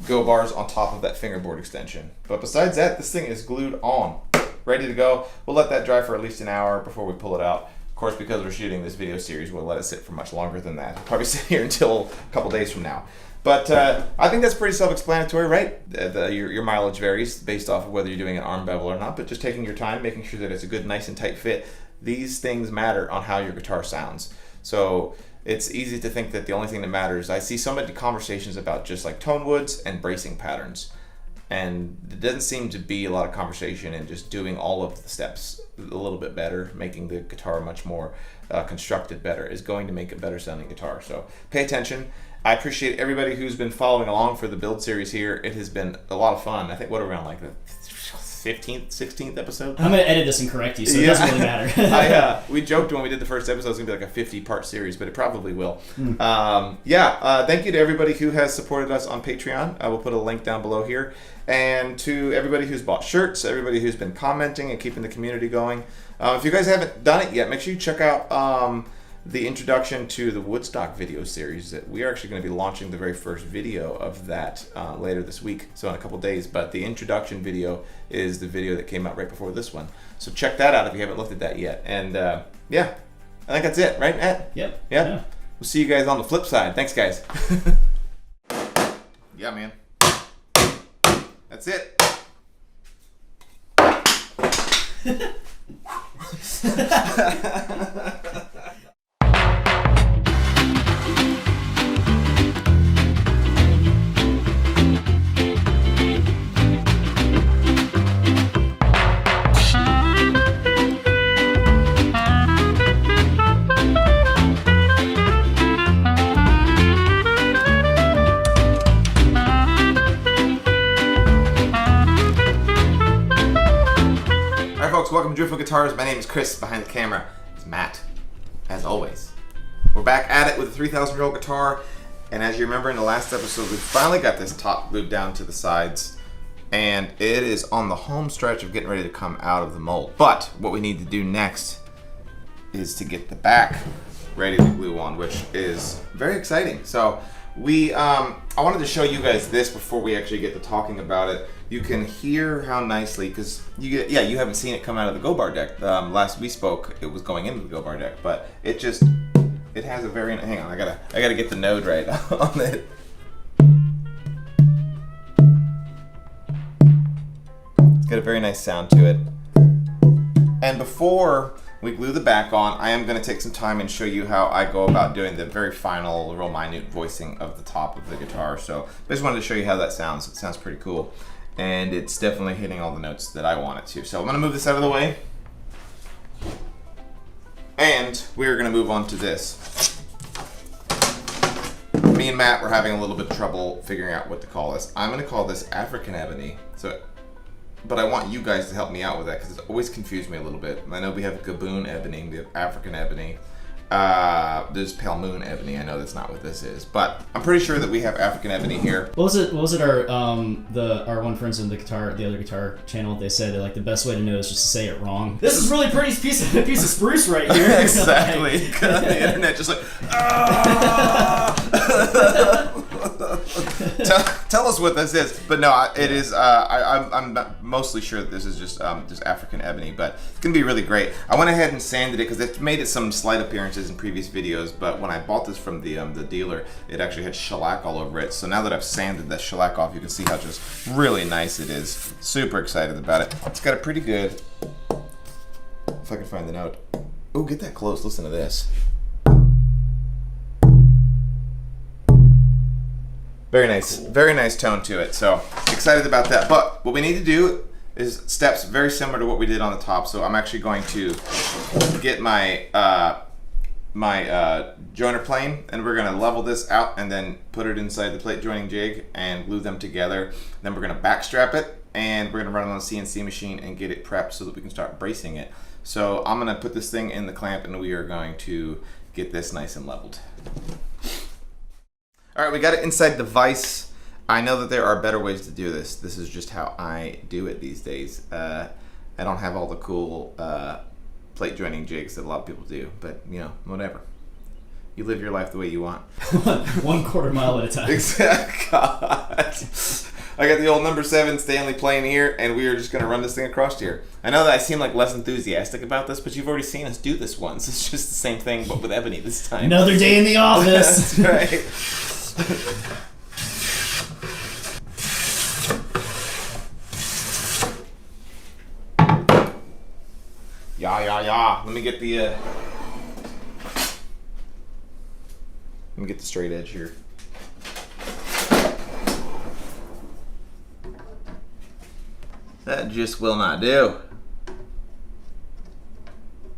go bars on top of that fingerboard extension. But besides that, this thing is glued on, ready to go. We'll let that dry for at least an hour before we pull it out. Of course, because we're shooting this video series, we'll let it sit for much longer than that. It'll probably sit here until a couple days from now. But I think that's pretty self-explanatory, right? Your mileage varies based off of whether you're doing an arm bevel or not, but just taking your time, making sure that it's a good, nice and tight fit. These things matter on how your guitar sounds. So it's easy to think that the only thing that matters, I see so many conversations about just like tone woods and bracing patterns. And there doesn't seem to be a lot of conversation in just doing all of the steps a little bit better, making the guitar much more constructed better is going to make a better sounding guitar. So pay attention. I appreciate everybody who's been following along for the build series here. It has been a lot of fun. I think what around like the 15th, 16th episode? I'm gonna edit this and correct you, so it doesn't really matter. We joked when we did the first episode it was gonna be like a 50-part series, but it probably will. Thank you to everybody who has supported us on Patreon. I will put a link down below here. And to everybody who's bought shirts, everybody who's been commenting and keeping the community going. If you guys haven't done it yet, make sure you check out the introduction to the Woodstock video series. That we are actually going to be launching the very first video of that later this week, so in a couple days. But the introduction video is the video that came out right before this one. So check that out if you haven't looked at that yet. And I think that's it, right, Matt? Yep. Yeah. Yeah. We'll see you guys on the flip side. Thanks, guys. Yeah, man. That's it. Welcome to Driftwood Guitars. My name is Chris. Behind the camera is Matt, as always. We're back at it with a 3,000-year-old guitar, and as you remember in the last episode, we finally got this top glued down to the sides, and it is on the home stretch of getting ready to come out of the mold. But what we need to do next is to get the back ready to glue on, which is very exciting. So I wanted to show you guys this before we actually get to talking about it. You can hear how nicely, because you haven't seen it come out of the Go Bar deck. Last we spoke, it was going into the Go Bar deck, but it has a very, hang on, I gotta get the node right on it. It's got a very nice sound to it. And before we glue the back on, I am gonna take some time and show you how I go about doing the very final, real minute voicing of the top of the guitar. So I just wanted to show you how that sounds. It sounds pretty cool. And it's definitely hitting all the notes that I want it to. So I'm gonna move this out of the way. And we're gonna move on to this. Me and Matt were having a little bit of trouble figuring out what to call this. I'm gonna call this African Ebony. But I want you guys to help me out with that because it's always confused me a little bit. I know we have Gaboon Ebony, we have African Ebony. There's Pale Moon Ebony. I know that's not what this is, but I'm pretty sure that we have African Ebony here. What was it? Our one friends in the other guitar channel. They said that like the best way to know is just to say it wrong. This is really pretty piece of spruce right here. Exactly. The internet just like. Tell us what this is, but no, it is. I'm mostly sure that this is just African Ebony, but it's gonna be really great. I went ahead and sanded it because it made it some slight appearances in previous videos, but when I bought this from the dealer, it actually had shellac all over it. So now that I've sanded that shellac off, you can see how just really nice it is. Super excited about it. It's got a pretty good. If I can find the note. Oh, get that close. Listen to this. Very nice tone to it. So excited about that. But what we need to do is steps very similar to what we did on the top. So I'm actually going to get my joiner plane, and we're gonna level this out and then put it inside the plate joining jig and glue them together. Then we're gonna backstrap it and we're gonna run it on a CNC machine and get it prepped so that we can start bracing it. So I'm gonna put this thing in the clamp and we are going to get this nice and leveled. All right, we got it inside the vise. I know that there are better ways to do this. This is just how I do it these days. I don't have all the cool plate joining jigs that a lot of people do, but you know, whatever. You live your life the way you want. 1/4 mile at a time. Exactly. God. I got the old number 7 Stanley plane here, and we are just going to run this thing across here. I know that I seem like less enthusiastic about this, but you've already seen us do this once. It's just the same thing, but with ebony this time. Another day in the office. That's right. Yeah. Let me get the straight edge here. That just will not do.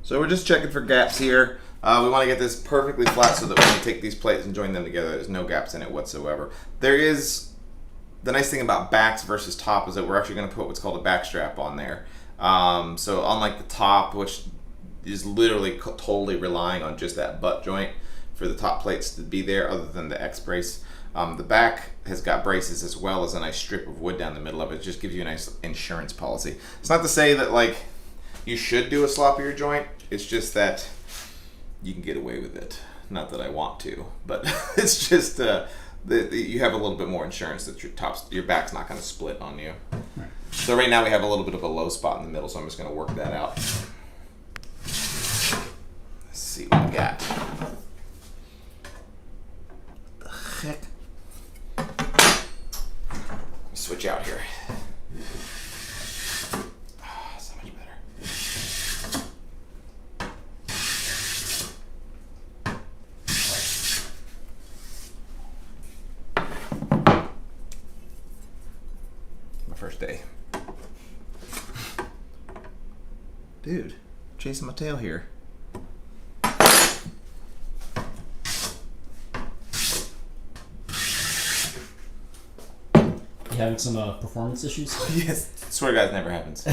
So we're just checking for gaps here. We want to get this perfectly flat so that when we take these plates and join them together, there's no gaps in it whatsoever. There is, the nice thing about backs versus top is that we're actually going to put what's called a back strap on there. So unlike the top, which is literally totally relying on just that butt joint for the top plates to be there other than the X brace, the back has got braces as well as a nice strip of wood down the middle of it. It just gives you a nice insurance policy. It's not to say that like you should do a sloppier joint, it's just that you can get away with it. Not that I want to, but it's just you have a little bit more insurance that your back's not going to split on you. Right. So right now we have a little bit of a low spot in the middle, so I'm just going to work that out. Let's see what we got. What the heck? Switch out here. Oh, so much better. My first day. Dude, chasing my tail here. You having some performance issues? Yes, swear to God, it never happens.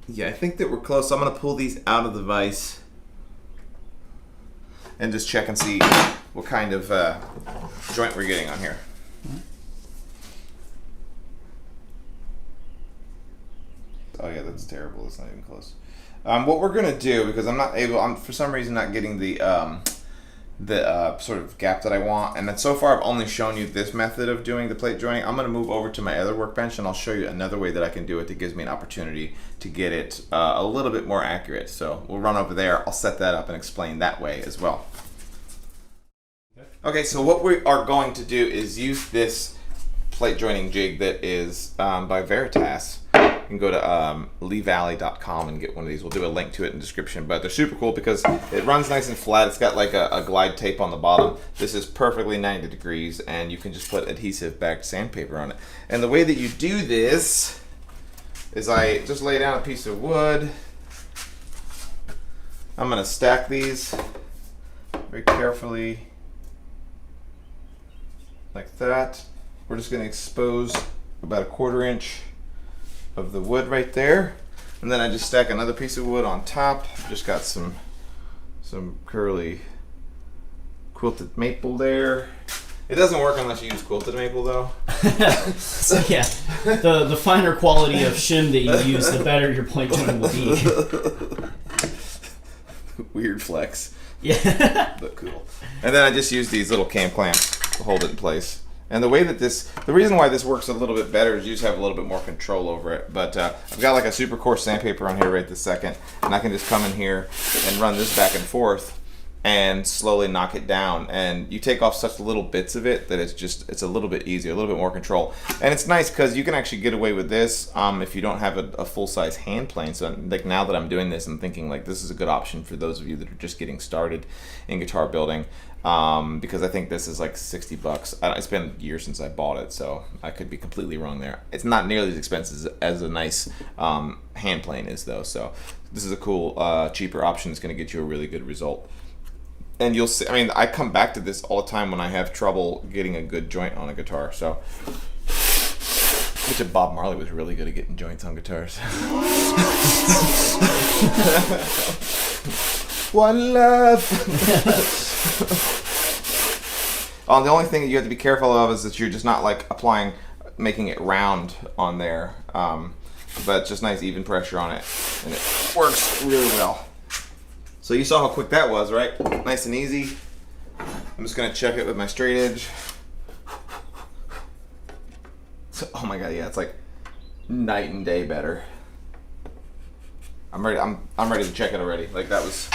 Yeah, I think that we're close. I'm going to pull these out of the vise and just check and see what kind of joint we're getting on here. Oh yeah, that's terrible. It's not even close. What we're gonna do, because I'm for some reason not getting the sort of gap that I want, and then so far I've only shown you this method of doing the plate joining. I'm gonna move over to my other workbench and I'll show you another way that I can do it that gives me an opportunity to get it a little bit more accurate. So we'll run over there. I'll set that up and explain that way as well. Okay, so what we are going to do is use this plate joining jig that is by Veritas. You can go to leevalley.com and get one of these. We'll do a link to it in the description, but they're super cool because it runs nice and flat. It's got like a glide tape on the bottom. This is perfectly 90 degrees, and you can just put adhesive backed sandpaper on it. And the way that you do this is I just lay down a piece of wood. I'm gonna stack these very carefully like that. We're just gonna expose about 1/4 inch of the wood right there, and then I just stack another piece of wood on top. Just got some curly quilted maple there. It doesn't work unless you use quilted maple though. So yeah, the finer quality of shim that you use, the better your plate joint will be. Weird flex. Yeah. But cool. And then I just use these little cam clamps to hold it in place. And the way that the reason why this works a little bit better is you just have a little bit more control over it. But I've got like a super coarse sandpaper on here right this second, and I can just come in here and run this back and forth, and slowly knock it down. And you take off such little bits of it that it's a little bit easier, a little bit more control. And it's nice because you can actually get away with this if you don't have a full-size hand plane. So like now that I'm doing this, I'm thinking like this is a good option for those of you that are just getting started in guitar building. Because I think this is like $60. It's been years since I bought it, so I could be completely wrong there. It's not nearly as expensive as a nice hand plane is though. So this is a cool, cheaper option that's going to get you a really good result. And you'll see, I mean, I come back to this all the time when I have trouble getting a good joint on a guitar. So, which Bob Marley was really good at getting joints on guitars. One love. The only thing that you have to be careful of is that you're just not like making it round on there. But just nice even pressure on it, and it works really well. So you saw how quick that was, right? Nice and easy. I'm just gonna check it with my straight edge. So, oh my god, yeah, it's like night and day better. I'm ready. I'm ready to check it already. Like that was.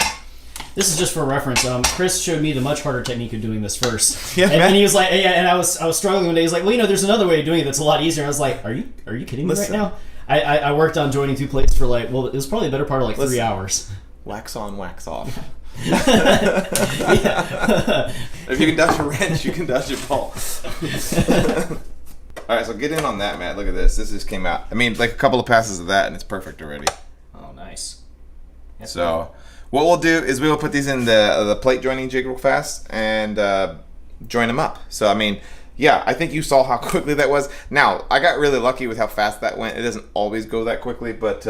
This is just for reference. Chris showed me the much harder technique of doing this first. Yeah, and he was like, yeah, and I was struggling one day. He's like, well, there's another way of doing it that's a lot easier. And I was like, are you kidding me right now? I worked on joining 2 plates for like, well, it was probably a better part of like 3 hours. Wax on, wax off. Yeah. If you can dodge a wrench, you can dodge a ball. All right, so get in on that, Matt. Look at this. This just came out. I mean, like a couple of passes of that, and it's perfect already. Oh, nice. That's so, what we'll do is we will put these in the plate joining jig real fast and join them up. So, I mean, yeah, I think you saw how quickly that was. Now, I got really lucky with how fast that went. It doesn't always go that quickly, but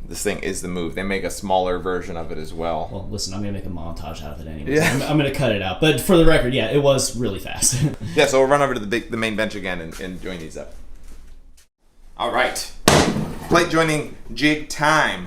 this thing is the move. They make a smaller version of it as well. Well, listen, I'm going to make a montage out of it anyway. Yeah. I'm going to cut it out. But for the record, yeah, it was really fast. Yeah, so we'll run over to the main bench again and join these up. All right. Plate joining jig time.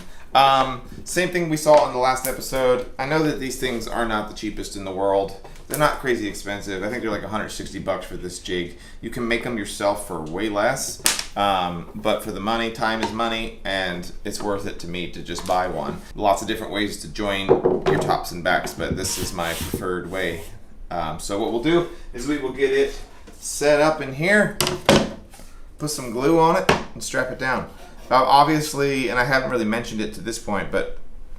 Same thing we saw in the last episode. I know that these things are not the cheapest in the world. They're not crazy expensive. I think they're like $160 for this jig. You can make them yourself for way less. But for the money, time is money, and it's worth it to me to just buy one. Lots of different ways to join your tops and backs, but this is my preferred way. So what we'll do is we will get it set up in here, put some glue on it, and strap it down. Obviously, and I haven't really mentioned it to this point, but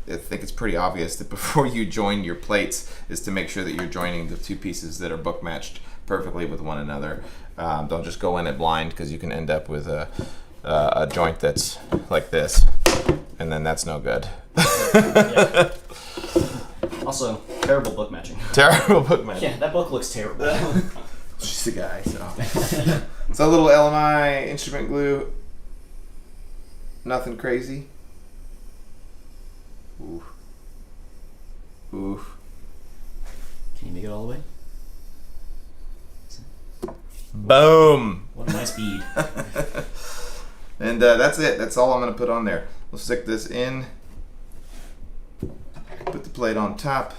I think it's pretty obvious that before you join your plates is to make sure that you're joining the two pieces that are book matched perfectly with one another. Don't just go in it blind, because you can end up with a joint that's like this, and then that's no good. Yeah. Also, terrible book matching. Terrible book matching. Yeah, that book looks terrible. She's a guy, so. So a little LMI instrument glue. Nothing crazy. Ooh. Ooh. Can you make it all the way? Boom. What a nice bead. And that's it. That's all I'm going to put on there. We'll stick this in. Put the plate on top.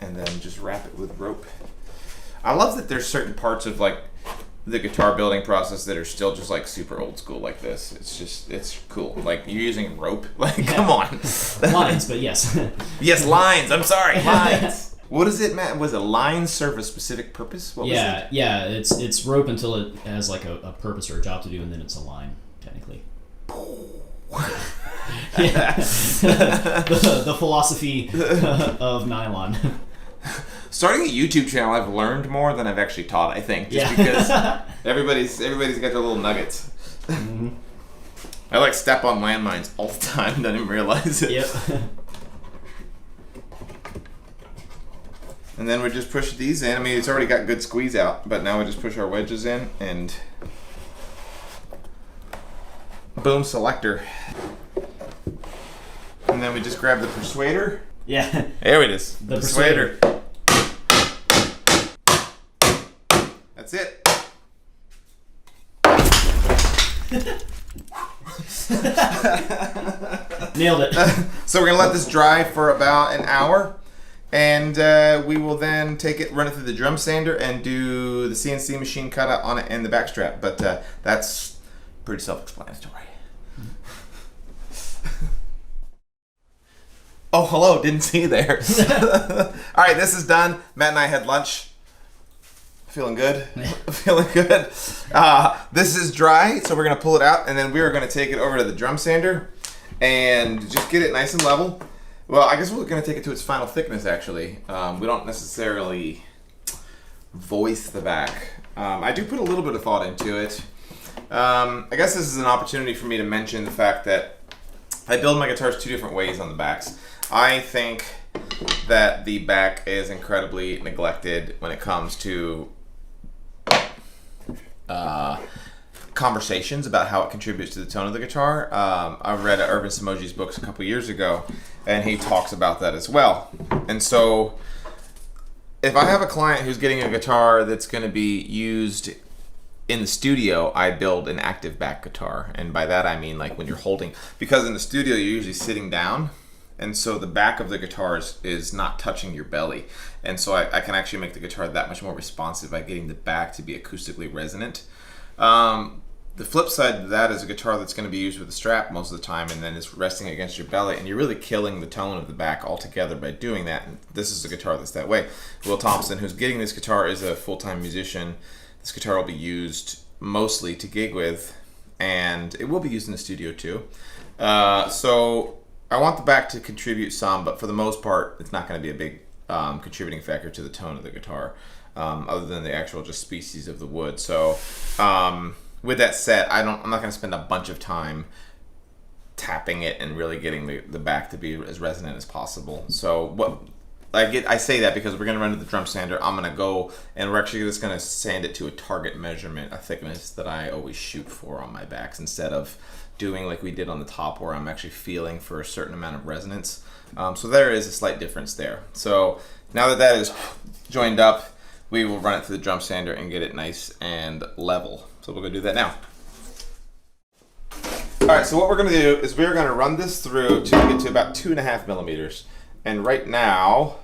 And then just wrap it with rope. I love that there's certain parts of like the guitar building process that are still just like super old school like this. It's cool. Like you're using rope. Like, yeah. Come on. Lines, but yes. Yes, lines. I'm sorry. Lines. What is it, Matt? Was it lines serve a specific purpose? What was it? Yeah. It's rope until it has like a purpose or a job to do, and then it's a line, technically. Yeah. the philosophy of nylon. Starting a YouTube channel, I've learned more than I've actually taught, I think. Just because everybody's got their little nuggets. Mm-hmm. I like step on landmines all the time, don't even realize it. Yep. And then we just push these in. I mean, it's already got good squeeze out, but now we just push our wedges in and boom, selector. And then we just grab the persuader. Yeah. There it is. The persuader. That's it. Nailed it. So we're gonna let this dry for about an hour, and we will then take it, run it through the drum sander, and do the CNC machine cutout on it and the back strap. But that's pretty self-explanatory. Oh, hello, didn't see you there. All right, this is done. Matt and I had lunch. Feeling good? Feeling good. This is dry, so we're gonna pull it out, and then we are gonna take it over to the drum sander and just get it nice and level. Well, I guess we're gonna take it to its final thickness, actually. We don't necessarily voice the back. I do put a little bit of thought into it. I guess this is an opportunity for me to mention the fact that I build my guitars two different ways on the backs. I think that the back is incredibly neglected when it comes to conversations about how it contributes to the tone of the guitar. I read Irvin Samoji's books a couple years ago, and he talks about that as well. And so if I have a client who's getting a guitar that's going to be used in the studio, I build an active back guitar. And by that I mean like when you're holding, because in the studio you're usually sitting down, and so the back of the guitar is not touching your belly. And so I can actually make the guitar that much more responsive by getting the back to be acoustically resonant. The flip side to that is a guitar that's going to be used with a strap most of the time, and then it's resting against your belly, and you're really killing the tone of the back altogether by doing that. And this is a guitar that's that way. Will Thompson, who's getting this guitar, is a full-time musician. This guitar will be used mostly to gig with, and it will be used in the studio too. So I want the back to contribute some, but for the most part, it's not going to be a big contributing factor to the tone of the guitar, other than the actual just species of the wood. So with that said, I'm not going to spend a bunch of time tapping it and really getting the back to be as resonant as possible. So what I say that because we're going to run to the drum sander. I'm going to go and we're actually just going to sand it to a target measurement, a thickness that I always shoot for on my backs, instead of doing like we did on the top where I'm actually feeling for a certain amount of resonance. So there is a slight difference there. So now that that is joined up, we will run it through the drum sander and get it nice and level. So we're going to do that now. All right, so what we're going to do is we're going to run this through to get to about 2.5 millimeters. And right now,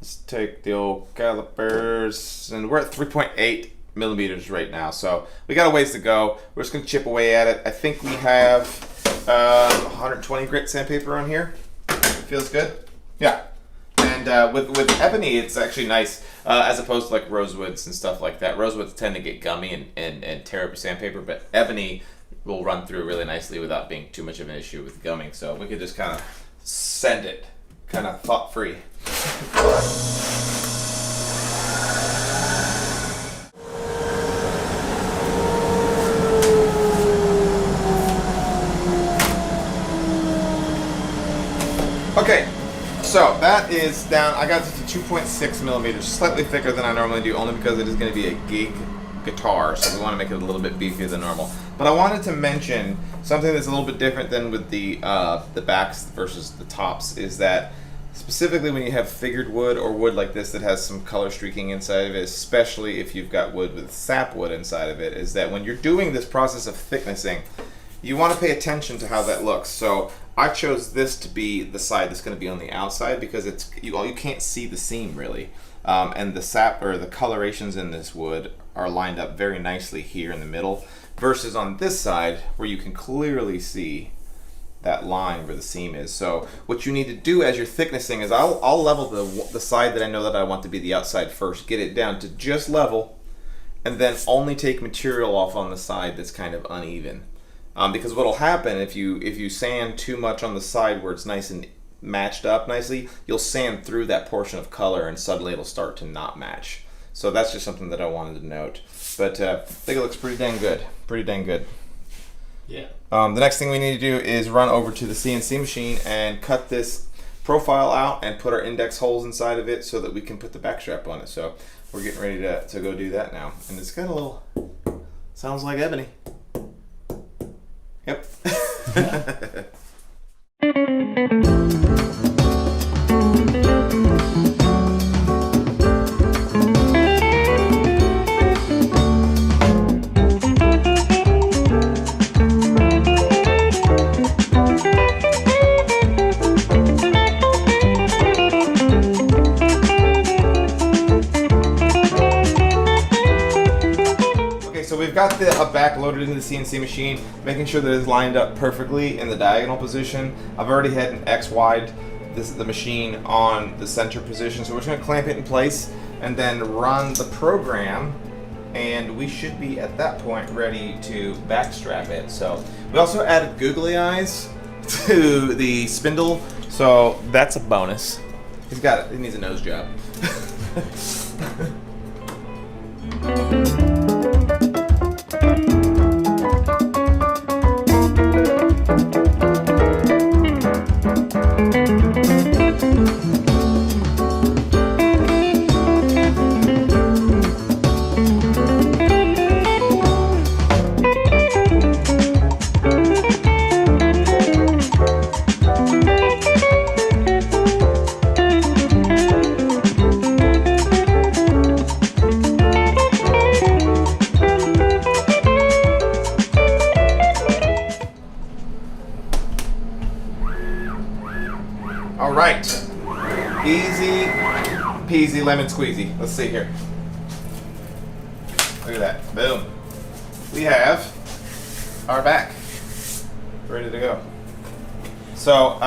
let's take the old calipers, and we're at 3.8 millimeters right now. So we got a ways to go. We're just going to chip away at it. I think we have 120 grit sandpaper on here. Feels good? Yeah. And with ebony, it's actually nice, as opposed to like rosewoods and stuff like that. Rosewoods tend to get gummy and tear up your sandpaper, but ebony will run through really nicely without being too much of an issue with gumming. So we could just kind of send it, kind of thought-free. Okay, so that is down. I got it to 2.6 millimeters, slightly thicker than I normally do, only because it is going to be a gig guitar, so we want to make it a little bit beefier than normal. But I wanted to mention something that's a little bit different than with the backs versus the tops, is that specifically when you have figured wood or wood like this that has some color streaking inside of it, especially if you've got wood with sapwood inside of it, is that when you're doing this process of thicknessing, you want to pay attention to how that looks. So I chose this to be the side that's going to be on the outside because it's you can't see the seam really, and the sap or the colorations in this wood are lined up very nicely here in the middle, versus on this side where you can clearly see that line where the seam is. So what you need to do as you're thicknessing is I'll level the side that I know that I want to be the outside first, get it down to just level, and then only take material off on the side that's kind of uneven. Because what'll happen if you sand too much on the side where it's nice and matched up nicely, you'll sand through that portion of color and suddenly it'll start to not match. So that's just something that I wanted to note. But I think it looks pretty dang good. Pretty dang good. Yeah. The next thing we need to do is run over to the CNC machine and cut this profile out and put our index holes inside of it so that we can put the back strap on it. So we're getting ready to go do that now. And it's got a little, sounds like ebony. Yep. the back loaded into the CNC machine, making sure that it's lined up perfectly in the diagonal position. I've already had an X wide the machine on the center position, so we're just going to clamp it in place and then run the program, and we should be at that point ready to backstrap it. So we also added googly eyes to the spindle, so that's a bonus. He's got it. He needs a nose job. All right, easy peasy lemon squeezy. Let's see here. Look at that, boom. We have our back ready to go. So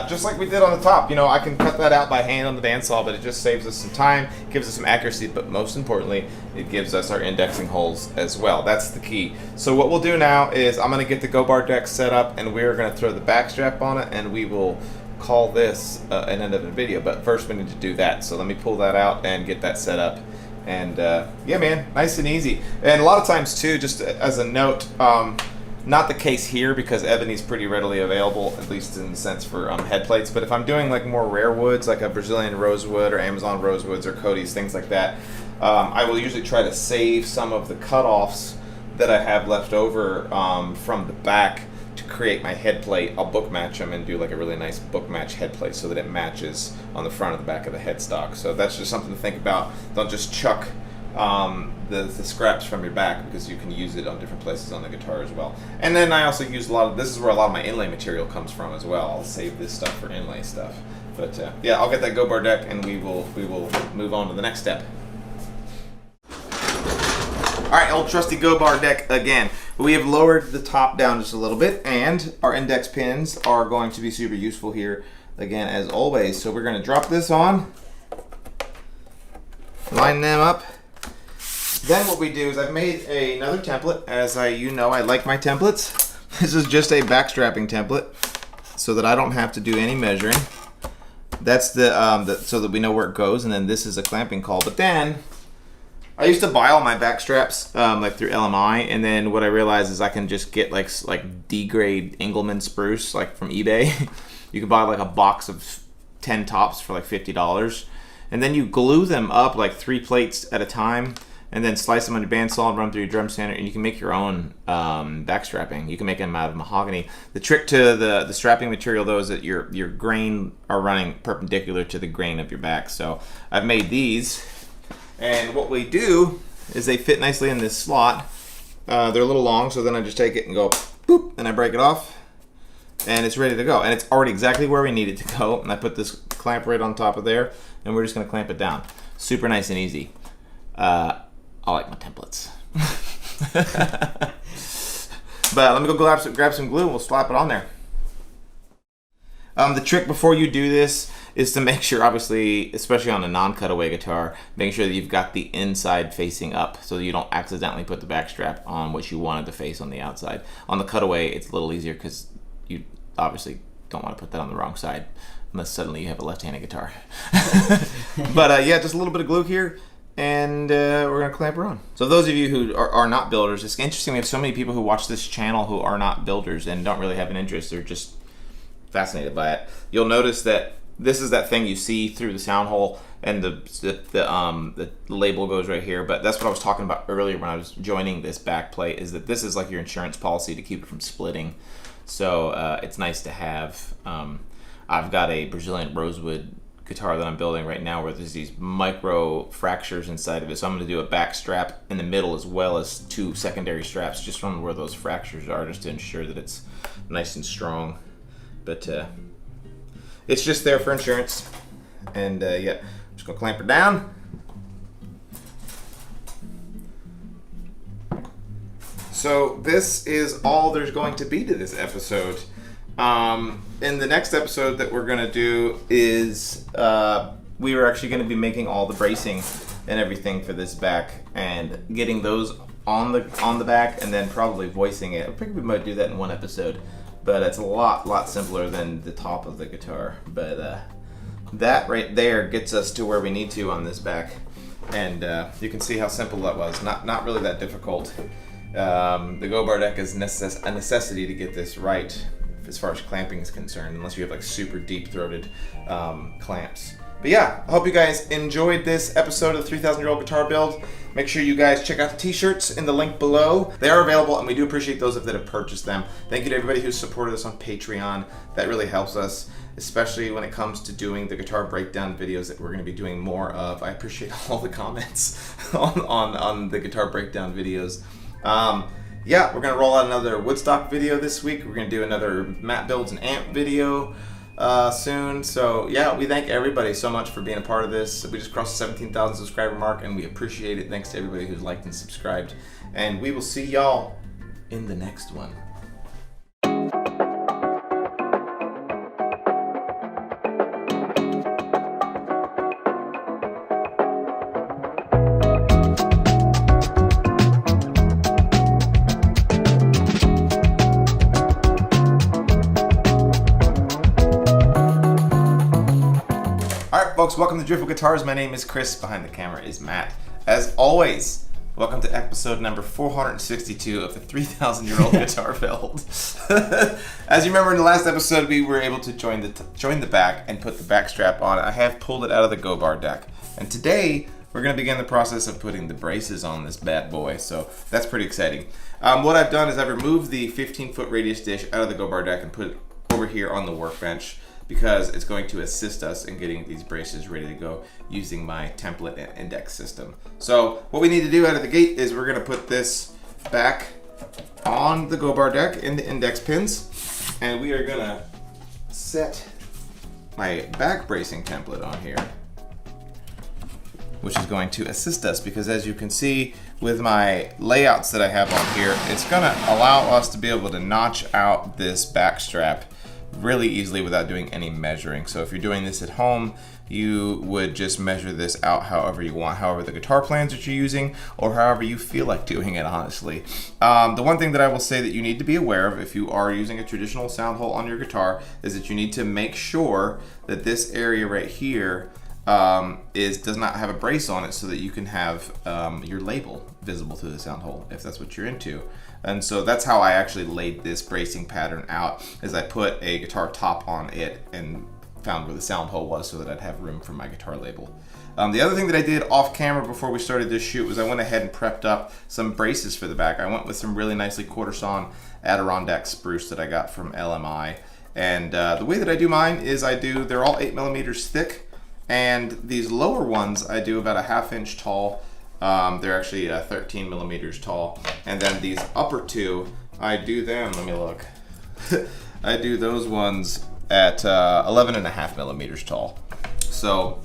just like we did on the top, you know, I can cut that out by hand on the bandsaw, but it just saves us some time, gives us some accuracy, but most importantly, it gives us our indexing holes as well. That's the key. So what we'll do now is I'm gonna get the Go Bar deck set up, and we're gonna throw the back strap on it, and we will call this an end of the video, but first we need to do that. So let me pull that out and get that set up. And yeah, man, nice and easy. And a lot of times too, just as a note, not the case here because ebony's pretty readily available, at least in the sense for head plates. But if I'm doing like more rare woods, like a Brazilian rosewood or Amazon rosewoods or Cody's, things like that, I will usually try to save some of the cutoffs that I have left over from the back to create my head plate. I'll book match them and do like a really nice book match head plate so that it matches on the front and the back of the headstock. So that's just something to think about. Don't just chuck the scraps from your back, because you can use it on different places on the guitar as well. And then I also use a lot of, this is where a lot of my inlay material comes from as well. I'll save this stuff for inlay stuff. But yeah, I'll get that Go Bar deck and we will move on to the next step. All right, old trusty Go Bar deck again. We have lowered the top down just a little bit, and our index pins are going to be super useful here again as always. So we're going to drop this on, line them up. Then what we do is I've made another template. As you know, I like my templates. This is just a backstrapping template so that I don't have to do any measuring. That's so that we know where it goes, and then this is a clamping call. But then I used to buy all my back straps like through LMI, and then what I realized is I can just get like D-grade Engelmann spruce like from eBay. You can buy like a box of 10 tops for like $50, and then you glue them up like 3 plates at a time, and then slice them on your bandsaw and run through your drum sander, and you can make your own back strapping. You can make them out of mahogany. The trick to the strapping material though is that your grain are running perpendicular to the grain of your back. So I've made these. And what we do is they fit nicely in this slot. They're a little long, so then I just take it and go boop, and I break it off, and it's ready to go. And it's already exactly where we need it to go. And I put this clamp right on top of there, and we're just gonna clamp it down. Super nice and easy. I like my templates. But let me go grab some glue and we'll slap it on there. The trick before you do this is to make sure, obviously, especially on a non-cutaway guitar, making sure that you've got the inside facing up so that you don't accidentally put the back strap on what you wanted to face on the outside. On the cutaway, it's a little easier because you obviously don't want to put that on the wrong side unless suddenly you have a left-handed guitar. But yeah, just a little bit of glue here, and we're gonna clamp her on. So those of you who are not builders, it's interesting, we have so many people who watch this channel who are not builders and don't really have an interest. They're just fascinated by it. You'll notice that this is that thing you see through the sound hole, and the label goes right here. But that's what I was talking about earlier when I was joining this back plate, is that this is like your insurance policy to keep it from splitting. So it's nice to have. I've got a Brazilian rosewood guitar that I'm building right now where there's these micro fractures inside of it. So I'm going to do a back strap in the middle as well as 2 secondary straps just from where those fractures are, just to ensure that it's nice and strong. But it's just there for insurance. And yeah, I'm just gonna clamp her down. So this is all there's going to be to this episode. In the next episode that we're going to do is we are actually going to be making all the bracing and everything for this back and getting those on the back, and then probably voicing it. I think we might do that in one episode, but it's a lot simpler than the top of the guitar. But that right there gets us to where we need to on this back, and you can see how simple that was. Not really that difficult. The Go Bar deck is a necessity to get this right as far as clamping is concerned, unless you have like super deep-throated clamps. But yeah, I hope you guys enjoyed this episode of the 3,000-Year-Old Guitar Build. Make sure you guys check out the t-shirts in the link below. They are available, and we do appreciate those that have purchased them. Thank you to everybody who's supported us on Patreon. That really helps us, especially when it comes to doing the guitar breakdown videos that we're going to be doing more of. I appreciate all the comments on the guitar breakdown videos. Yeah, we're going to roll out another Woodstock video this week. We're going to do another Matt Builds an Amp video soon. So yeah, we thank everybody so much for being a part of this. We just crossed the 17,000 subscriber mark, and we appreciate it. Thanks to everybody who's liked and subscribed. And we will see y'all in the next one. Folks, welcome to Driftwood Guitars. My name is Chris. Behind the camera is Matt. As always, welcome to episode number 462 of the 3,000-Year-Old Guitar Build. As you remember in the last episode, we were able to join the back and put the back strap on. I have pulled it out of the Go Bar deck. And today, we're going to begin the process of putting the braces on this bad boy. So that's pretty exciting. What I've done is I've removed the 15-foot radius dish out of the Go Bar deck and put it over here on the workbench, because it's going to assist us in getting these braces ready to go using my template and index system. So what we need to do out of the gate is we're gonna put this back on the Go Bar deck in the index pins, and we are gonna set my back bracing template on here, which is going to assist us, because as you can see with my layouts that I have on here, it's gonna allow us to be able to notch out this back strap really easily without doing any measuring. So if you're doing this at home, you would just measure this out however you want, however the guitar plans that you're using, or however you feel like doing it, honestly. The one thing that I will say that you need to be aware of if you are using a traditional sound hole on your guitar is that you need to make sure that this area right here does not have a brace on it, so that you can have your label visible through the sound hole if that's what you're into. And so that's how I actually laid this bracing pattern out, is I put a guitar top on it and found where the sound hole was so that I'd have room for my guitar label. The other thing that I did off camera before we started this shoot was I went ahead and prepped up some braces for the back. I went with some really nicely quarter-sawn Adirondack spruce that I got from LMI. And the way that I do mine is they're all 8mm thick, and these lower ones I do about a 1/2 inch tall. They're actually 13mm tall, and then these upper two, I do them, let me look, I do those ones at 11.5mm tall. So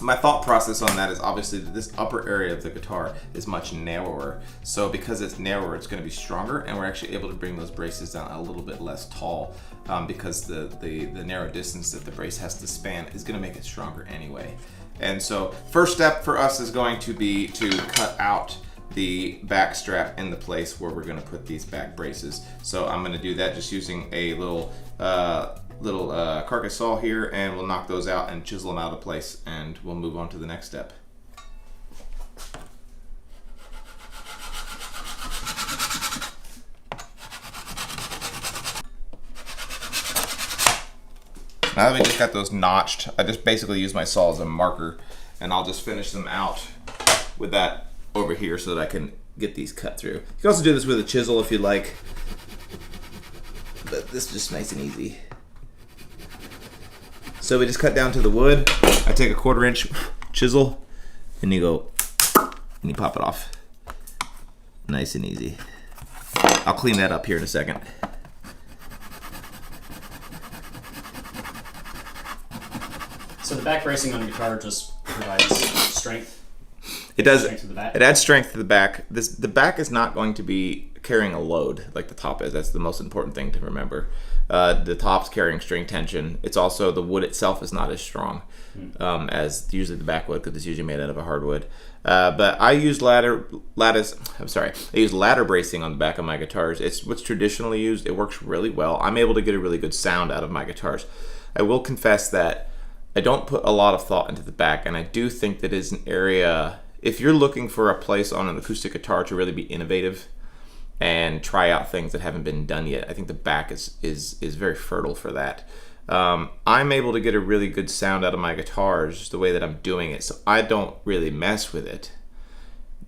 my thought process on that is obviously that this upper area of the guitar is much narrower. So because it's narrower, it's going to be stronger, and we're actually able to bring those braces down a little bit less tall, because the narrow distance that the brace has to span is going to make it stronger anyway. And so first step for us is going to be to cut out the back strap in the place where we're going to put these back braces. So I'm going to do that just using a little carcass saw here, and we'll knock those out and chisel them out of place, and we'll move on to the next step. Now that we just got those notched, I just basically use my saw as a marker, and I'll just finish them out with that over here so that I can get these cut through. You can also do this with a chisel if you like, but this is just nice and easy. So we just cut down to the wood. I take a 1/4 inch chisel, and you go, and you pop it off. Nice and easy. I'll clean that up here in a second. So the back bracing on a guitar just provides strength? It does. Strength to the back? It adds strength to the back. The back is not going to be carrying a load like the top is. That's the most important thing to remember. The top's carrying string tension. It's also, the wood itself is not as strong as usually the backwood, because it's usually made out of a hardwood. But I use ladder bracing on the back of my guitars. It's what's traditionally used. It works really well. I'm able to get a really good sound out of my guitars. I will confess that I don't put a lot of thought into the back, and I do think that is an area, if you're looking for a place on an acoustic guitar to really be innovative and try out things that haven't been done yet, I think the back is very fertile for that. I'm able to get a really good sound out of my guitars the way that I'm doing it, so I don't really mess with it.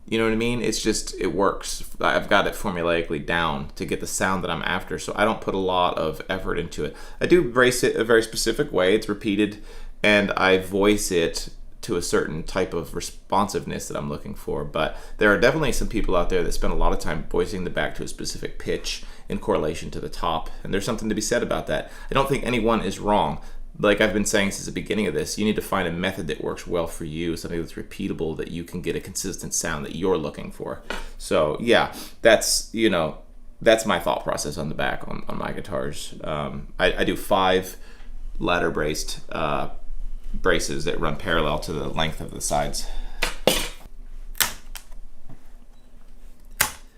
You know what I mean? It's just, it works. I've got it formulaically down to get the sound that I'm after, so I don't put a lot of effort into it. I do brace it a very specific way. It's repeated, and I voice it to a certain type of responsiveness that I'm looking for. But there are definitely some people out there that spend a lot of time voicing the back to a specific pitch in correlation to the top, and there's something to be said about that. I don't think anyone is wrong. Like I've been saying since the beginning of this, you need to find a method that works well for you, something that's repeatable, that you can get a consistent sound that you're looking for. So yeah, that's my thought process on the back on my guitars. I do 5 ladder braced braces that run parallel to the length of the sides.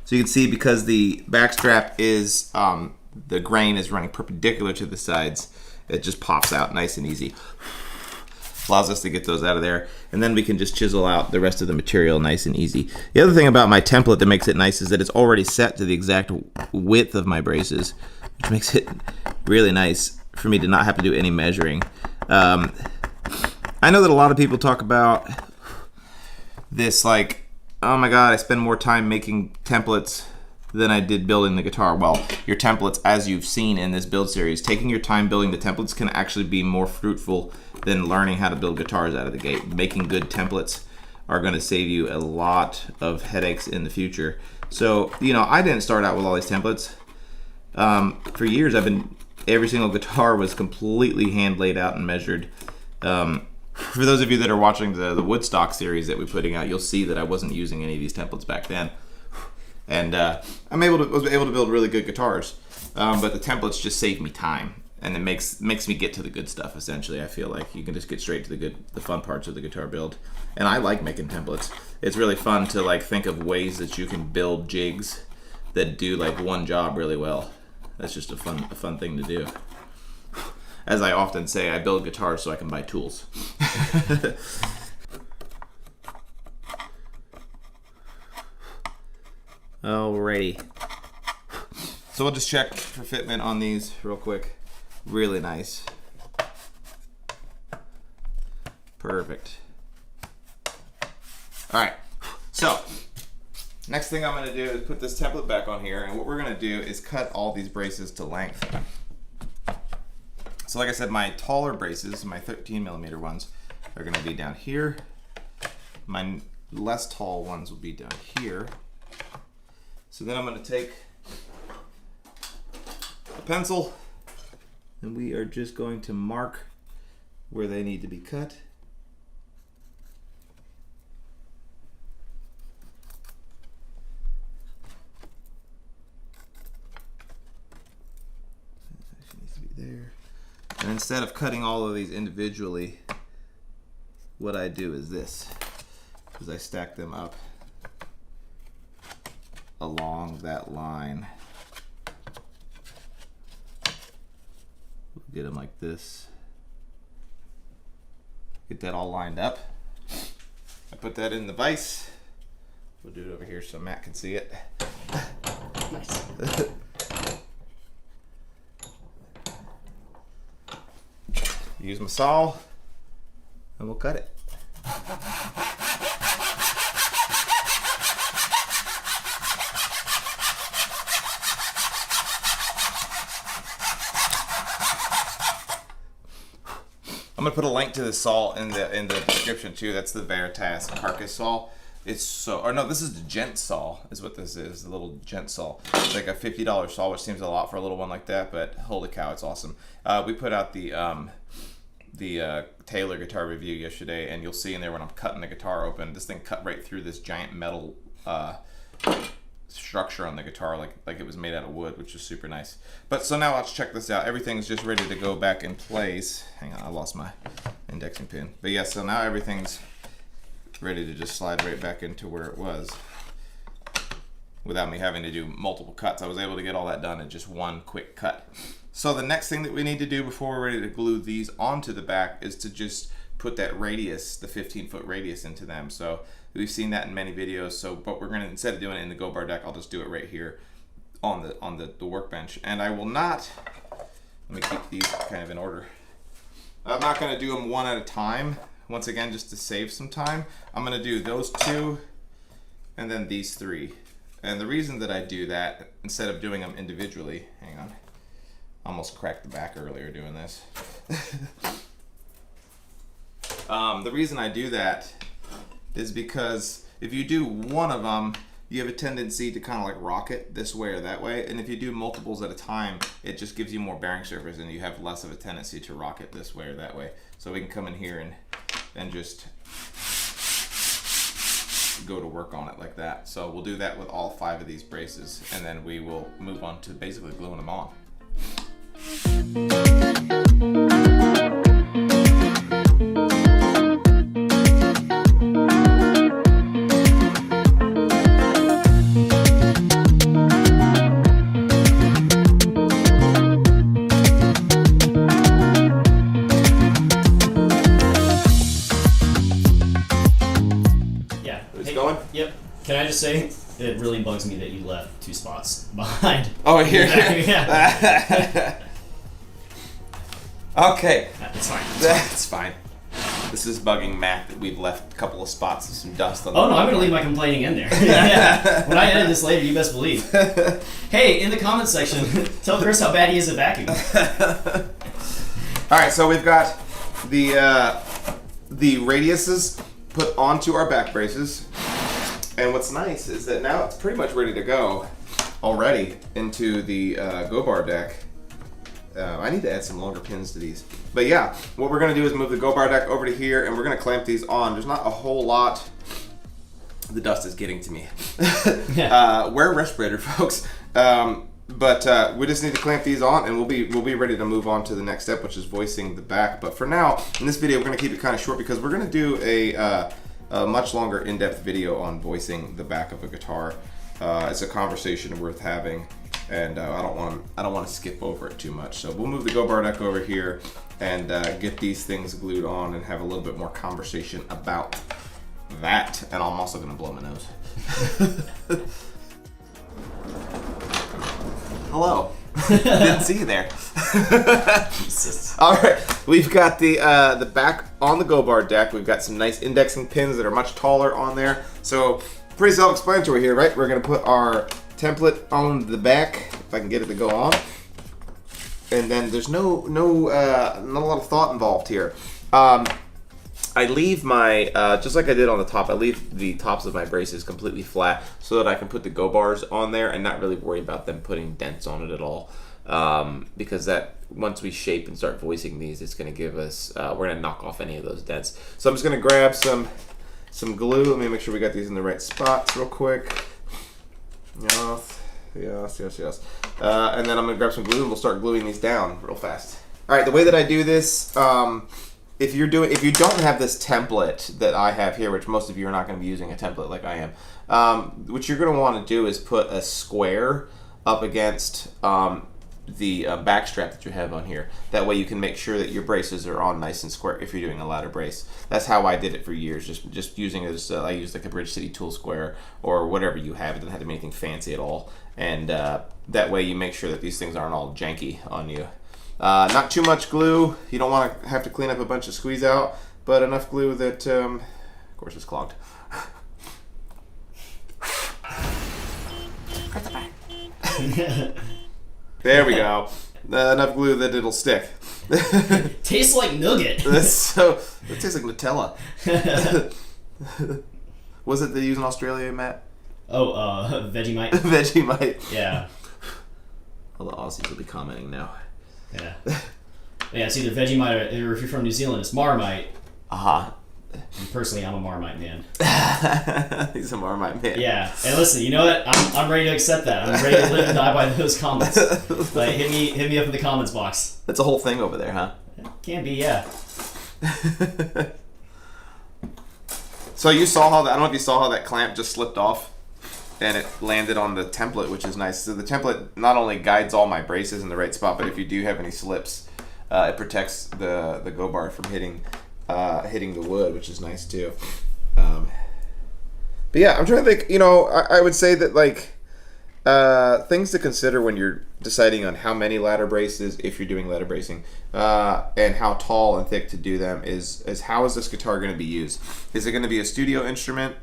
So you can see, because the back strap is, the grain is running perpendicular to the sides, it just pops out nice and easy. Allows us to get those out of there, and then we can just chisel out the rest of the material nice and easy. The other thing about my template that makes it nice is that it's already set to the exact width of my braces, which makes it really nice for me to not have to do any measuring. I know that a lot of people talk about this, like, oh my god, I spend more time making templates than I did building the guitar. Well, your templates, as you've seen in this build series, taking your time building the templates can actually be more fruitful than learning how to build guitars out of the gate. Making good templates are going to save you a lot of headaches in the future. So, I didn't start out with all these templates. For years, every single guitar was completely hand laid out and measured. For those of you that are watching the Woodstock series that we're putting out, you'll see that I wasn't using any of these templates back then. And was able to build really good guitars, but the templates just save me time, and it makes me get to the good stuff. Essentially, I feel like you can just get straight to the fun parts of the guitar build, and I like making templates. It's really fun to like think of ways that you can build jigs that do like one job really well. That's just a fun thing to do. As I often say, I build guitars so I can buy tools. Alrighty. So we'll just check for fitment on these real quick. Really nice. Perfect. Alright, so next thing I'm going to do is put this template back on here, and what we're going to do is cut all these braces to length. So like I said, my taller braces, my 13mm ones, are going to be down here. My less tall ones will be down here. So then I'm going to take a pencil, and we are just going to mark where they need to be cut. That needs to be there. And instead of cutting all of these individually, what I do is this, is I stack them up along that line. We'll get them like this. Get that all lined up. I put that in the vise. We'll do it over here so Matt can see it. Nice. Use my saw, and we'll cut it. I'm gonna put a link to the saw in the description too. That's the Veritas carcass saw. It's so, or no, this is the gent saw, is what this is, the little gent saw. It's like a $50 saw, which seems a lot for a little one like that, but holy cow, it's awesome. We put out the Taylor guitar review yesterday, and you'll see in there when I'm cutting the guitar open, this thing cut right through this giant metal structure on the guitar, like it was made out of wood, which is super nice. But so now let's check this out. Everything's just ready to go back in place. Hang on, I lost my indexing pin. But yeah, so now everything's ready to just slide right back into where it was without me having to do multiple cuts. I was able to get all that done in just one quick cut. So the next thing that we need to do before we're ready to glue these onto the back is to just put that radius, the 15-foot radius into them. So we've seen that in many videos. So, but we're gonna, instead of doing it in the go bar deck, I'll just do it right here on the workbench. And I will not, let me keep these kind of in order. I'm not gonna do them one at a time. Once again, just to save some time, I'm gonna do those two and then these three. And the reason that I do that, instead of doing them individually, hang on, almost cracked the back earlier doing this. The reason I do that is because if you do one of them, you have a tendency to kind of like rock it this way or that way. And if you do multiples at a time, it just gives you more bearing surface and you have less of a tendency to rock it this way or that way. So we can come in here and just go to work on it like that. So we'll do that with all 5 of these braces, and then we will move on to basically gluing them on. Yep. Can I just say, it really bugs me that you left 2 spots behind. Oh, here. Yeah. Okay. It's fine. That's fine. This is bugging Matt that we've left a couple of spots of some dust on the Oh no, I'm going to leave my complaining in there. Yeah. When I edit this later, you best believe. Hey, in the comments section, tell Chris how bad he is at vacuuming. Alright, so we've got the radiuses put onto our back braces. And what's nice is that now it's pretty much ready to go already into the go bar deck. I need to add some longer pins to these. But yeah, what we're gonna do is move the go bar deck over to here and we're gonna clamp these on. There's not a whole lot. The dust is getting to me. Wear a respirator, folks. But we just need to clamp these on and we'll be ready to move on to the next step, which is voicing the back. But for now, in this video, we're gonna keep it kind of short because we're gonna do a much longer in-depth video on voicing the back of a guitar. It's a conversation worth having, and I don't want to skip over it too much. So we'll move the go bar deck over here and get these things glued on and have a little bit more conversation about that. And I'm also gonna blow my nose. Hello. Didn't see you there. Jesus. All right, we've got the back on the go bar deck. We've got some nice indexing pins that are much taller on there. So pretty self-explanatory here, right? We're gonna put our template on the back, if I can get it to go on. And then there's not a lot of thought involved here. I leave my, just like I did on the top, I leave the tops of my braces completely flat so that I can put the go bars on there and not really worry about them putting dents on it at all. Because that, once we shape and start voicing these, it's gonna give us, we're gonna knock off any of those dents. So I'm just gonna grab some glue. Let me make sure we got these in the right spots real quick. Yes. And then I'm gonna grab some glue and we'll start gluing these down real fast. All right, the way that I do this, if you don't have this template that I have here, which most of you are not going to be using a template like I am, what you're going to want to do is put a square up against the back strap that you have on here. That way you can make sure that your braces are on nice and square if you're doing a ladder brace. That's how I did it for years, just using it as, I used like a Bridge City tool square or whatever you have. It doesn't have to be anything fancy at all. And that way you make sure that these things aren't all janky on you. Not too much glue. You don't want to have to clean up a bunch of squeeze out, but enough glue that, of course, it's clogged. There we go. Enough glue that it'll stick. Tastes like nougat. It tastes like Nutella. Was it they use in Australia, Matt? Oh, Vegemite. Vegemite. Yeah. All the Aussies will be commenting now. Yeah. Yeah, it's either Vegemite or if you're from New Zealand, it's Marmite. Uh-huh. And personally, I'm a Marmite man. He's a Marmite man. Yeah, and listen, you know what? I'm ready to accept that. I'm ready to live and die by those comments. Like, hit me up in the comments box. That's a whole thing over there, huh? Can be, yeah. So you saw how I don't know if you saw how that clamp just slipped off and it landed on the template, which is nice. So the template not only guides all my braces in the right spot, but if you do have any slips, it protects the go bar from hitting the wood, which is nice too. But yeah, I'm trying to think. You know, I would say that like things to consider when you're deciding on how many ladder braces, if you're doing ladder bracing, and how tall and thick to do them is how is this guitar going to be used? Is it going to be a studio instrument?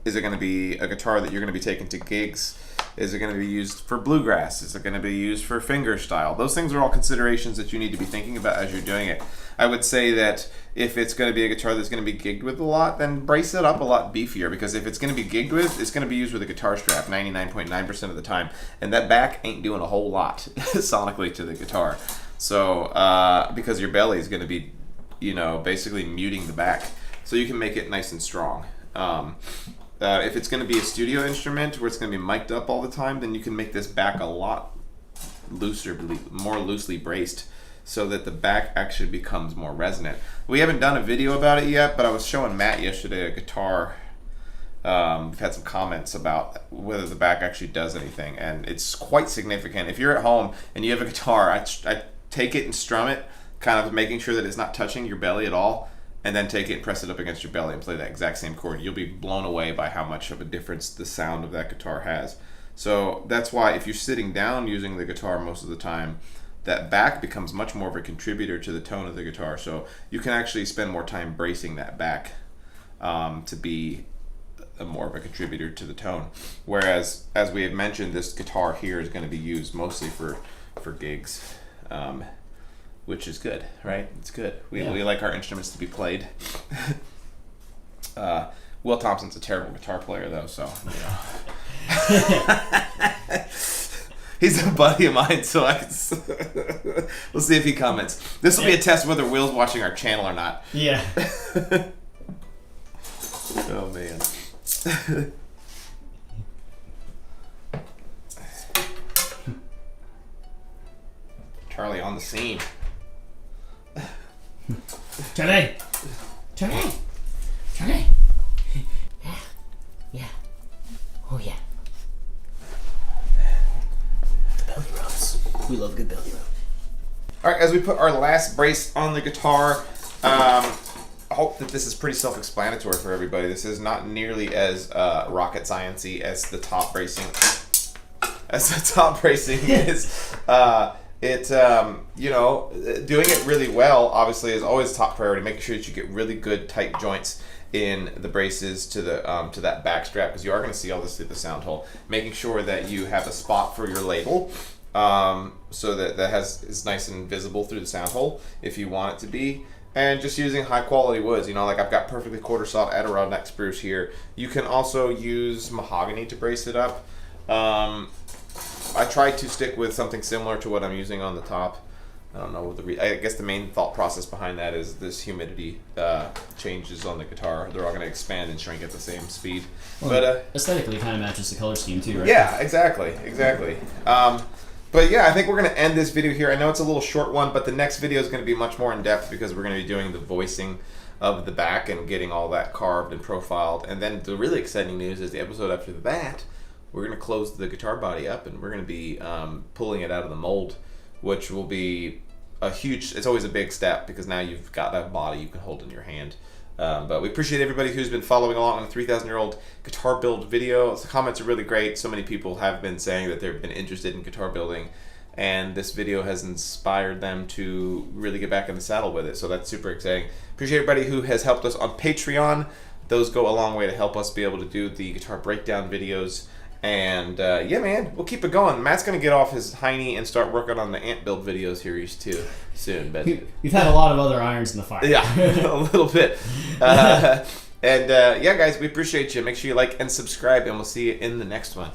Is it going to be a guitar that you're going to be taking to gigs? Is it going to be used for bluegrass? Is it going to be used for fingerstyle? Those things are all considerations that you need to be thinking about as you're doing it. I would say that if it's going to be a guitar that's going to be gigged with a lot, then brace it up a lot beefier, because if it's going to be gigged with, it's going to be used with a guitar strap 99.9% of the time, and that back ain't doing a whole lot sonically to the guitar. So because your belly is going to be, you know, basically muting the back, so you can make it nice and strong. If it's going to be a studio instrument where it's going to be mic'd up all the time, then you can make this back a lot looser, more loosely braced, so that the back actually becomes more resonant. We haven't done a video about it yet, but I was showing Matt yesterday a guitar. We've had some comments about whether the back actually does anything, and it's quite significant. If you're at home and you have a guitar, I take it and strum it, kind of making sure that it's not touching your belly at all, and then take it and press it up against your belly and play that exact same chord. You'll be blown away by how much of a difference the sound of that guitar has. So that's why if you're sitting down using the guitar most of the time, that back becomes much more of a contributor to the tone of the guitar. So you can actually spend more time bracing that back to be more of a contributor to the tone. Whereas, as we have mentioned, this guitar here is going to be used mostly for gigs. Which is good, right? It's good. We like our instruments to be played. Will Thompson's a terrible guitar player, though, so you know. He's a buddy of mine, so we'll see if he comments. This will be a test whether Will's watching our channel or not. Yeah. Oh man. Charlie on the scene. Charlie! Charlie! Charlie! Yeah. Yeah. Oh, yeah. Belly rubs. We love a good belly rub. All right, as we put our last brace on the guitar, I hope that this is pretty self-explanatory for everybody. This is not nearly as rocket science-y as the top bracing. Is. You know, doing it really well obviously is always top priority. Making sure that you get really good tight joints in the braces to the to that back strap, because you are going to see all this through the sound hole. Making sure that you have a spot for your label, so that is nice and visible through the sound hole if you want it to be. And just using high quality woods, you know, like I've got perfectly quarter sawed Adirondack spruce here. You can also use mahogany to brace it up. I tried to stick with something similar to what I'm using on the top. I don't know I guess the main thought process behind that is this humidity changes on the guitar. They're all going to expand and shrink at the same speed. Well, but aesthetically, it kind of matches the color scheme too, right? Yeah, exactly. But yeah, I think we're going to end this video here. I know it's a little short one, but the next video is going to be much more in depth, because we're going to be doing the voicing of the back and getting all that carved and profiled. And then the really exciting news is the episode after that, we're going to close the guitar body up, and we're going to be pulling it out of the mold, which will be a huge, it's always a big step, because now you've got that body you can hold in your hand. But we appreciate everybody who's been following along on the 3,000-year-old guitar build video. The comments are really great. So many people have been saying that they've been interested in guitar building, and this video has inspired them to really get back in the saddle with it. So that's super exciting. Appreciate everybody who has helped us on Patreon. Those go a long way to help us be able to do the guitar breakdown videos. And yeah, man, we'll keep it going. Matt's gonna get off his hiney and start working on the amp build videos here too soon. But we've had a lot of other irons in the fire. Yeah, a little bit. Yeah, guys, we appreciate you. Make sure you like and subscribe, and we'll see you in the next one.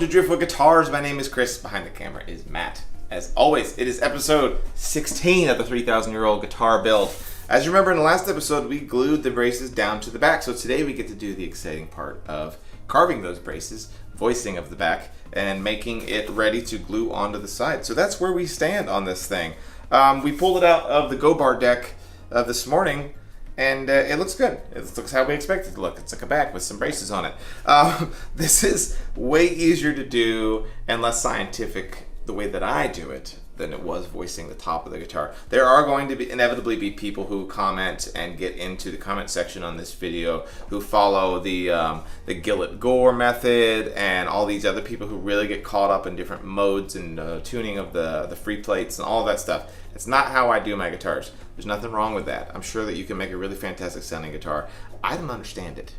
to Driftwood Guitars. My name is Chris. Behind the camera is Matt. As always, it is episode 16 of the 3,000-year-old guitar build. As you remember in the last episode, we glued the braces down to the back. So today we get to do the exciting part of carving those braces, voicing of the back, and making it ready to glue onto the side. So that's where we stand on this thing. We pulled it out of the Go Bar deck this morning, and it looks good. It looks how we expect it to look. It's like a back with some braces on it. This is way easier to do and less scientific the way that I do it than it was voicing the top of the guitar. There are going to inevitably be people who comment and get into the comment section on this video who follow the Gillett Gore method and all these other people who really get caught up in different modes and tuning of the free plates and all that stuff. It's not how I do my guitars. There's nothing wrong with that. I'm sure that you can make a really fantastic sounding guitar. I don't understand it,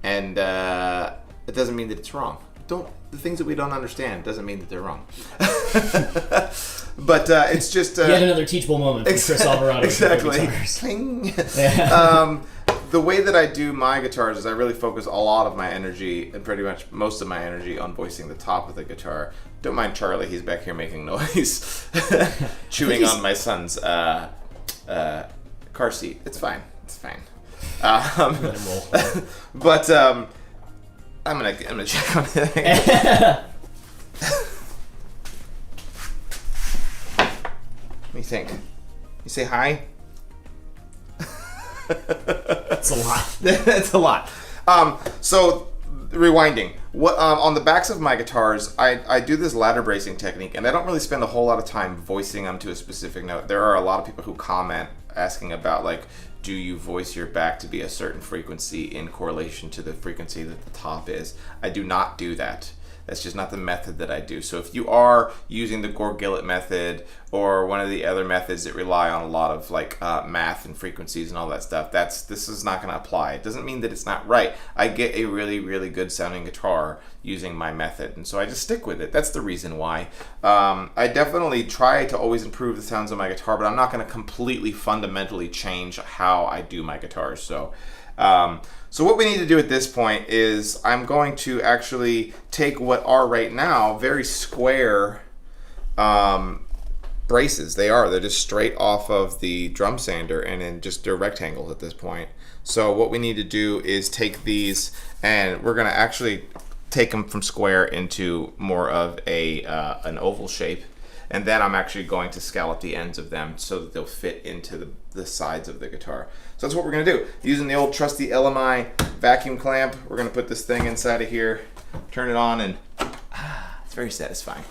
and it doesn't mean that it's wrong. The things that we don't understand doesn't mean that they're wrong. But it's just Yet another teachable moment for Chris Alvarado. Exactly. Yeah. The way that I do my guitars is I really focus a lot of my energy and pretty much most of my energy on voicing the top of the guitar. Don't mind Charlie, he's back here making noise, chewing on my son's car seat. It's fine. It's fine. Let him roll. But I'm gonna check on it. What do you think? You say hi? That's a lot. That's a lot. So rewinding. What on the backs of my guitars, I do this ladder bracing technique, and I don't really spend a whole lot of time voicing them to a specific note. There are a lot of people who comment asking about, like, do you voice your back to be a certain frequency in correlation to the frequency that the top is? I do not do that. That's just not the method that I do. So if you are using the Gore-Gillett method or one of the other methods that rely on a lot of like math and frequencies and all that stuff, this is not going to apply. It doesn't mean that it's not right. I get a really, really good sounding guitar using my method, and so I just stick with it. That's the reason why. I definitely try to always improve the sounds of my guitar, but I'm not going to completely fundamentally change how I do my guitars. So what we need to do at this point is I'm going to actually take what are right now very square braces. They're just straight off of the drum sander, and then just they're rectangles at this point. So what we need to do is take these, and we're going to actually take them from square into more of an oval shape. And then I'm actually going to scallop the ends of them so that they'll fit into the sides of the guitar. So that's what we're going to do. Using the old trusty LMI vacuum clamp, we're going to put this thing inside of here, turn it on, and it's very satisfying.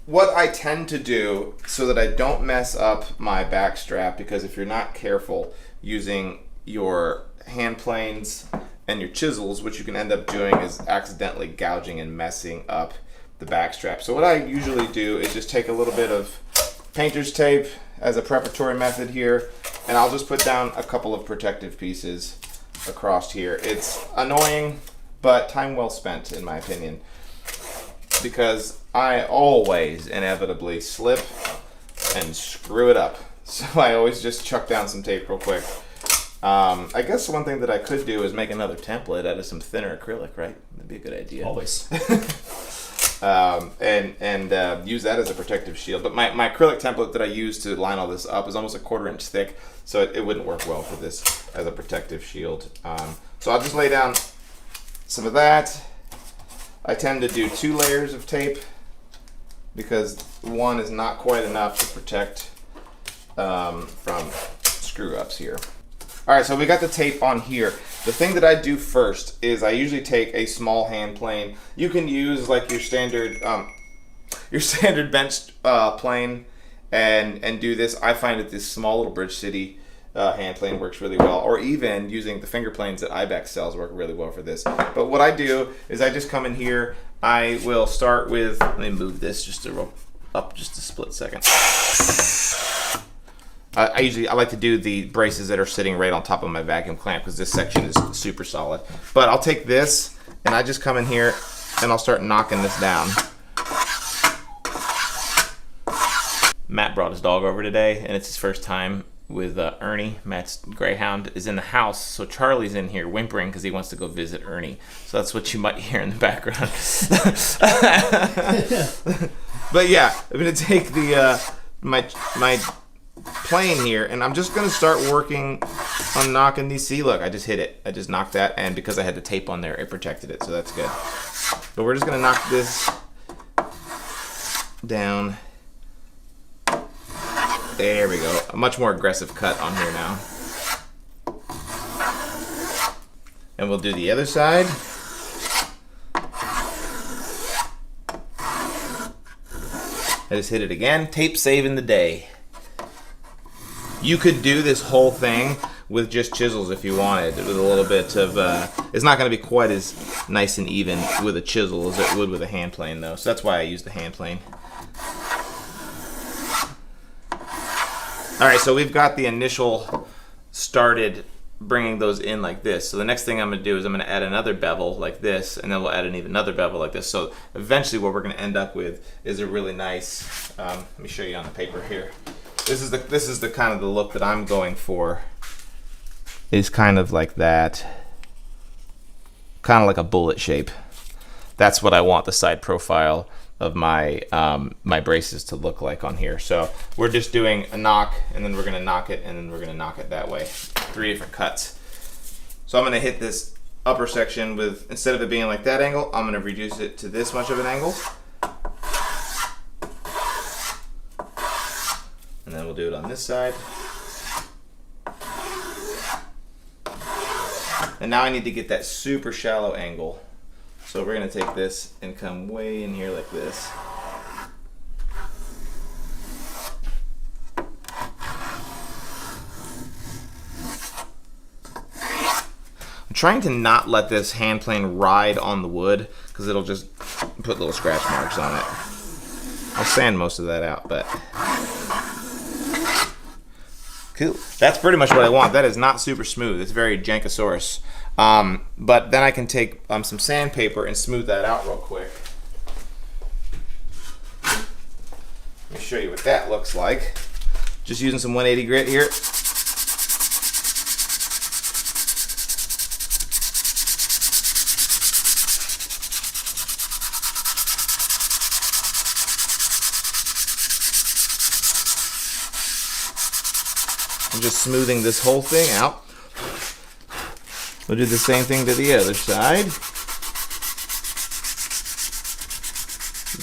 What I tend to do so that I don't mess up my back strap, because if you're not careful using your hand planes and your chisels, what you can end up doing is accidentally gouging and messing up the back strap. So what I usually do is just take a little bit of painter's tape as a preparatory method here, and I'll just put down a couple of protective pieces across here. It's annoying, but time well spent in my opinion, because I always inevitably slip and screw it up. So I always just chuck down some tape real quick. I guess one thing that I could do is make another template out of some thinner acrylic, right? That'd be a good idea. Always. And use that as a protective shield. But my acrylic template that I use to line all this up is almost a 1/4 inch thick, so it wouldn't work well for this as a protective shield. So I'll just lay down some of that. I tend to do 2 layers of tape because one is not quite enough to protect from screw ups here. All right, so we got the tape on here. The thing that I do first is I usually take a small hand plane. You can use like your standard bench plane and do this. I find that this small little Bridge City hand plane works really well, or even using the finger planes that Ibex sells work really well for this. But what I do is I just come in here. I will start with, let me move this just a split second. I like to do the braces that are sitting right on top of my vacuum clamp because this section is super solid. But I'll take this and I just come in here and I'll start knocking this down. Matt brought his dog over today, and it's his first time with Ernie. Matt's greyhound is in the house, so Charlie's in here whimpering because he wants to go visit Ernie. So that's what you might hear in the background. But yeah, I'm gonna take the my plane here, and I'm just gonna start working on knocking these. See, look, I just hit it. I just knocked that, and because I had the tape on there, it protected it, so that's good. But we're just gonna knock this down. There we go. A much more aggressive cut on here now. And we'll do the other side. I just hit it again. Tape saving the day. You could do this whole thing with just chisels if you wanted, with a little bit of, it's not going to be quite as nice and even with a chisel as it would with a hand plane though, so that's why I use the hand plane. Alright, so we've got the initial started bringing those in like this. So the next thing I'm going to do is I'm going to add another bevel like this, and then we'll add another bevel like this. So eventually what we're going to end up with is a really nice, let me show you on the paper here. This is the kind of the look that I'm going for. Is kind of like that. Kind of like a bullet shape. That's what I want the side profile of my my braces to look like on here. So we're just doing a knock, and then we're gonna knock it, and then we're gonna knock it that way. 3 different cuts. So I'm gonna hit this upper section with, instead of it being like that angle, I'm gonna reduce it to this much of an angle. And then we'll do it on this side. And now I need to get that super shallow angle. So we're gonna take this and come way in here like this. I'm trying to not let this hand plane ride on the wood because it'll just put little scratch marks on it. I'll sand most of that out, but cool. That's pretty much what I want. That is not super smooth. It's very Jankosaurus. But then I can take some sandpaper and smooth that out real quick. Let me show you what that looks like. Just using some 180 grit here. I'm just smoothing this whole thing out. We'll do the same thing to the other side.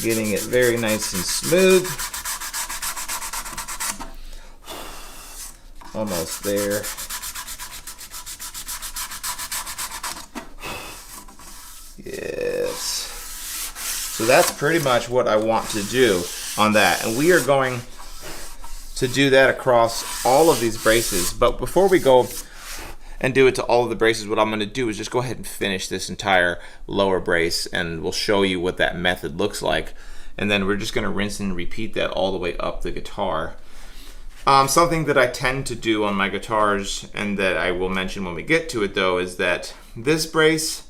Getting it very nice and smooth. Almost there. Yes. So that's pretty much what I want to do on that. And we are going to do that across all of these braces. But before we go and do it to all of the braces, what I'm going to do is just go ahead and finish this entire lower brace, and we'll show you what that method looks like. And then we're just going to rinse and repeat that all the way up the guitar. Something that I tend to do on my guitars, and that I will mention when we get to it though, is that this brace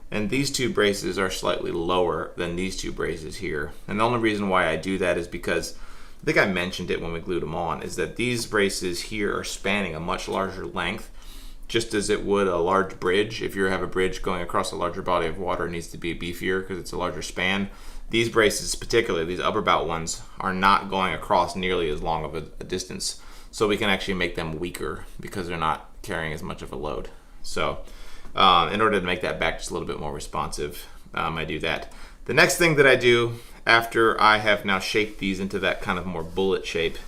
and these two braces are slightly lower than these two braces here. And the only reason why I do that is because, I think I mentioned it when we glued them on, is that these braces here are spanning a much larger length, just as it would a large bridge. If you have a bridge going across a larger body of water, it needs to be beefier because it's a larger span. These braces, particularly these upper bout ones, are not going across nearly as long of a distance. So we can actually make them weaker because they're not carrying as much of a load. So in order to make that back just a little bit more responsive, I do that. The next thing that I do after I have now shaped these into that kind of more bullet shape,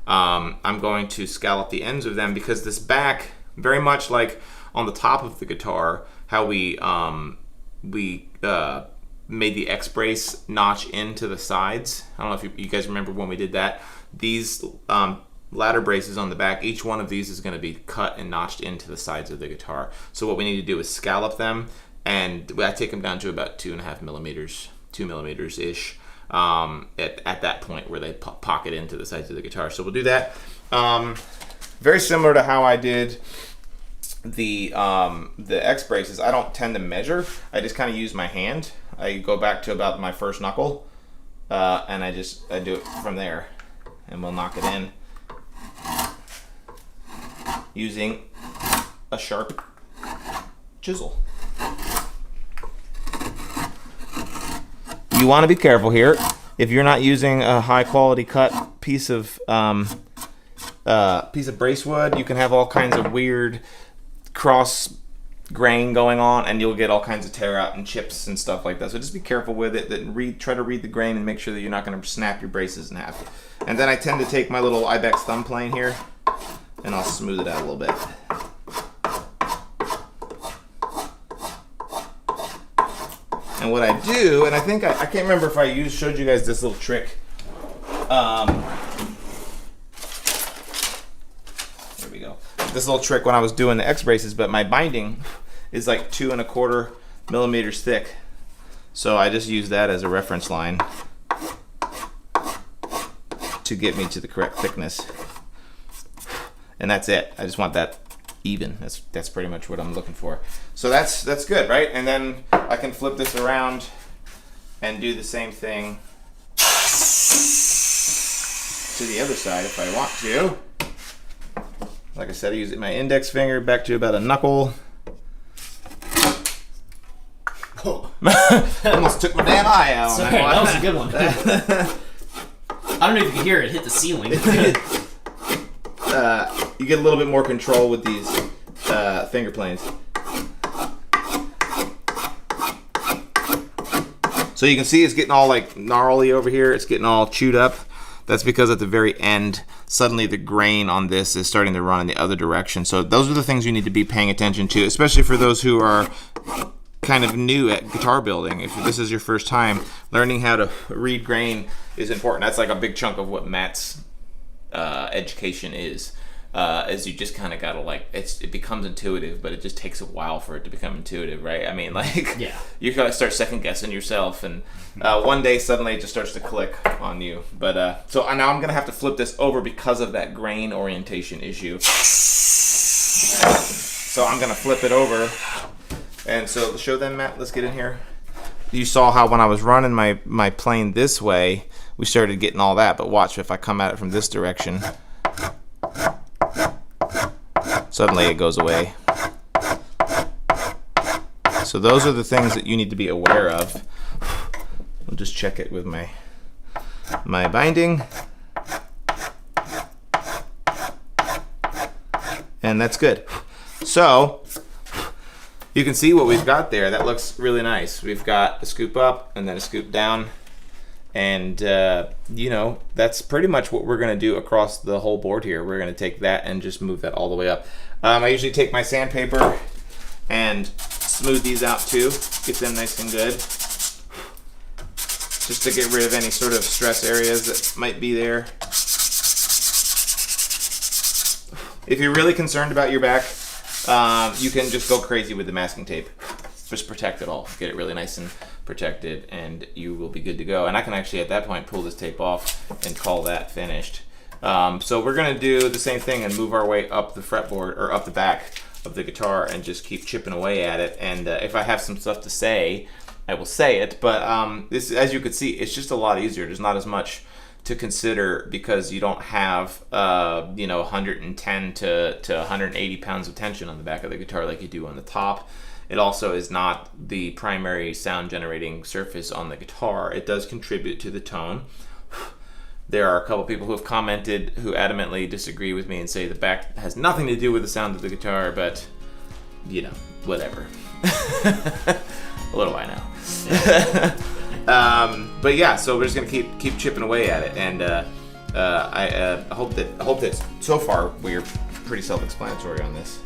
I'm going to scallop the ends of them, because this back, very much like on the top of the guitar, how we made the X brace notch into the sides. I don't know if you guys remember when we did that. These ladder braces on the back, each one of these is going to be cut and notched into the sides of the guitar. So what we need to do is scallop them, and I take them down to about 2.5 millimeters, 2 millimeters ish, at that point where they pocket into the sides of the guitar. So we'll do that. Very similar to how I did the X braces. I don't tend to measure. I just kind of use my hand. I go back to about my first knuckle, and I do it from there, and we'll knock it in. using a sharp chisel. You want to be careful here. If you're not using a high quality cut piece of brace wood, you can have all kinds of weird cross grain going on, and you'll get all kinds of tear out and chips and stuff like that. So just be careful with it. Try to read the grain and make sure that you're not going to snap your braces in half. And then I tend to take my little ibex thumb plane here, and I'll smooth it out a little bit. And what I do, and I think I can't remember if I showed you guys this little trick. There we go. This little trick when I was doing the X braces, but my binding is like 2 1/4 millimeters thick. So I just use that as a reference line to get me to the correct thickness. And that's it. I just want that even. That's pretty much what I'm looking for. So that's good, right? And then I can flip this around and do the same thing to the other side if I want to. Like I said, I use my index finger back to about a knuckle. Oh. Almost took my damn eye out. Sorry, that was a good one. I don't know if you can hear it hit the ceiling. You get a little bit more control with these finger planes. So you can see it's getting all like gnarly over here. It's getting all chewed up. That's because at the very end, suddenly the grain on this is starting to run in the other direction. So those are the things you need to be paying attention to, especially for those who are kind of new at guitar building. If this is your first time, learning how to read grain is important. That's like a big chunk of what Matt's education is you just kind of gotta like, it becomes intuitive, but it just takes a while for it to become intuitive, right? I mean, like, yeah, you gotta start second guessing yourself, and one day suddenly it just starts to click on you. But so now I'm gonna have to flip this over because of that grain orientation issue. So I'm gonna flip it over, and so show them, Matt. Let's get in here. You saw how when I was running my plane this way, we started getting all that, but watch if I come at it from this direction. Suddenly it goes away. So those are the things that you need to be aware of. We'll just check it with my binding. And that's good. So you can see what we've got there. That looks really nice. We've got a scoop up and then a scoop down. And, you know, that's pretty much what we're going to do across the whole board here. We're going to take that and just move that all the way up. I usually take my sandpaper and smooth these out too, get them nice and good, just to get rid of any sort of stress areas that might be there. If you're really concerned about your back, you can just go crazy with the masking tape. Just protect it all. Get it really nice and protected, and you will be good to go. And I can actually at that point pull this tape off and call that finished. So we're gonna do the same thing and move our way up the fretboard, or up the back of the guitar, and just keep chipping away at it. And if I have some stuff to say, I will say it. But this, as you can see, it's just a lot easier. There's not as much to consider because you don't have you know, 110 to 180 pounds of tension on the back of the guitar like you do on the top. It also is not the primary sound generating surface on the guitar. It does contribute to the tone. There are a couple people who have commented who adamantly disagree with me and say the back has nothing to do with the sound of the guitar, but you know, whatever. What do I know? But yeah, so we're just gonna keep chipping away at it, and I hope that so far we're pretty self-explanatory on this.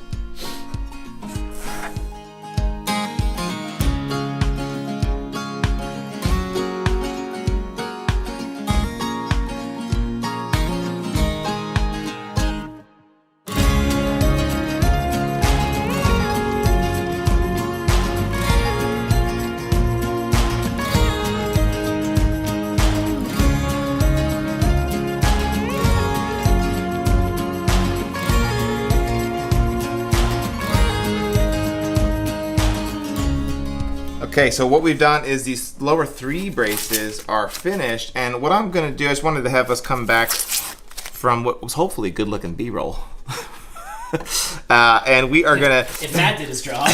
Okay, so what we've done is these lower 3 braces are finished, and what I'm gonna do, I just wanted to have us come back from what was hopefully good looking B-roll. And we are gonna. If Matt did his job.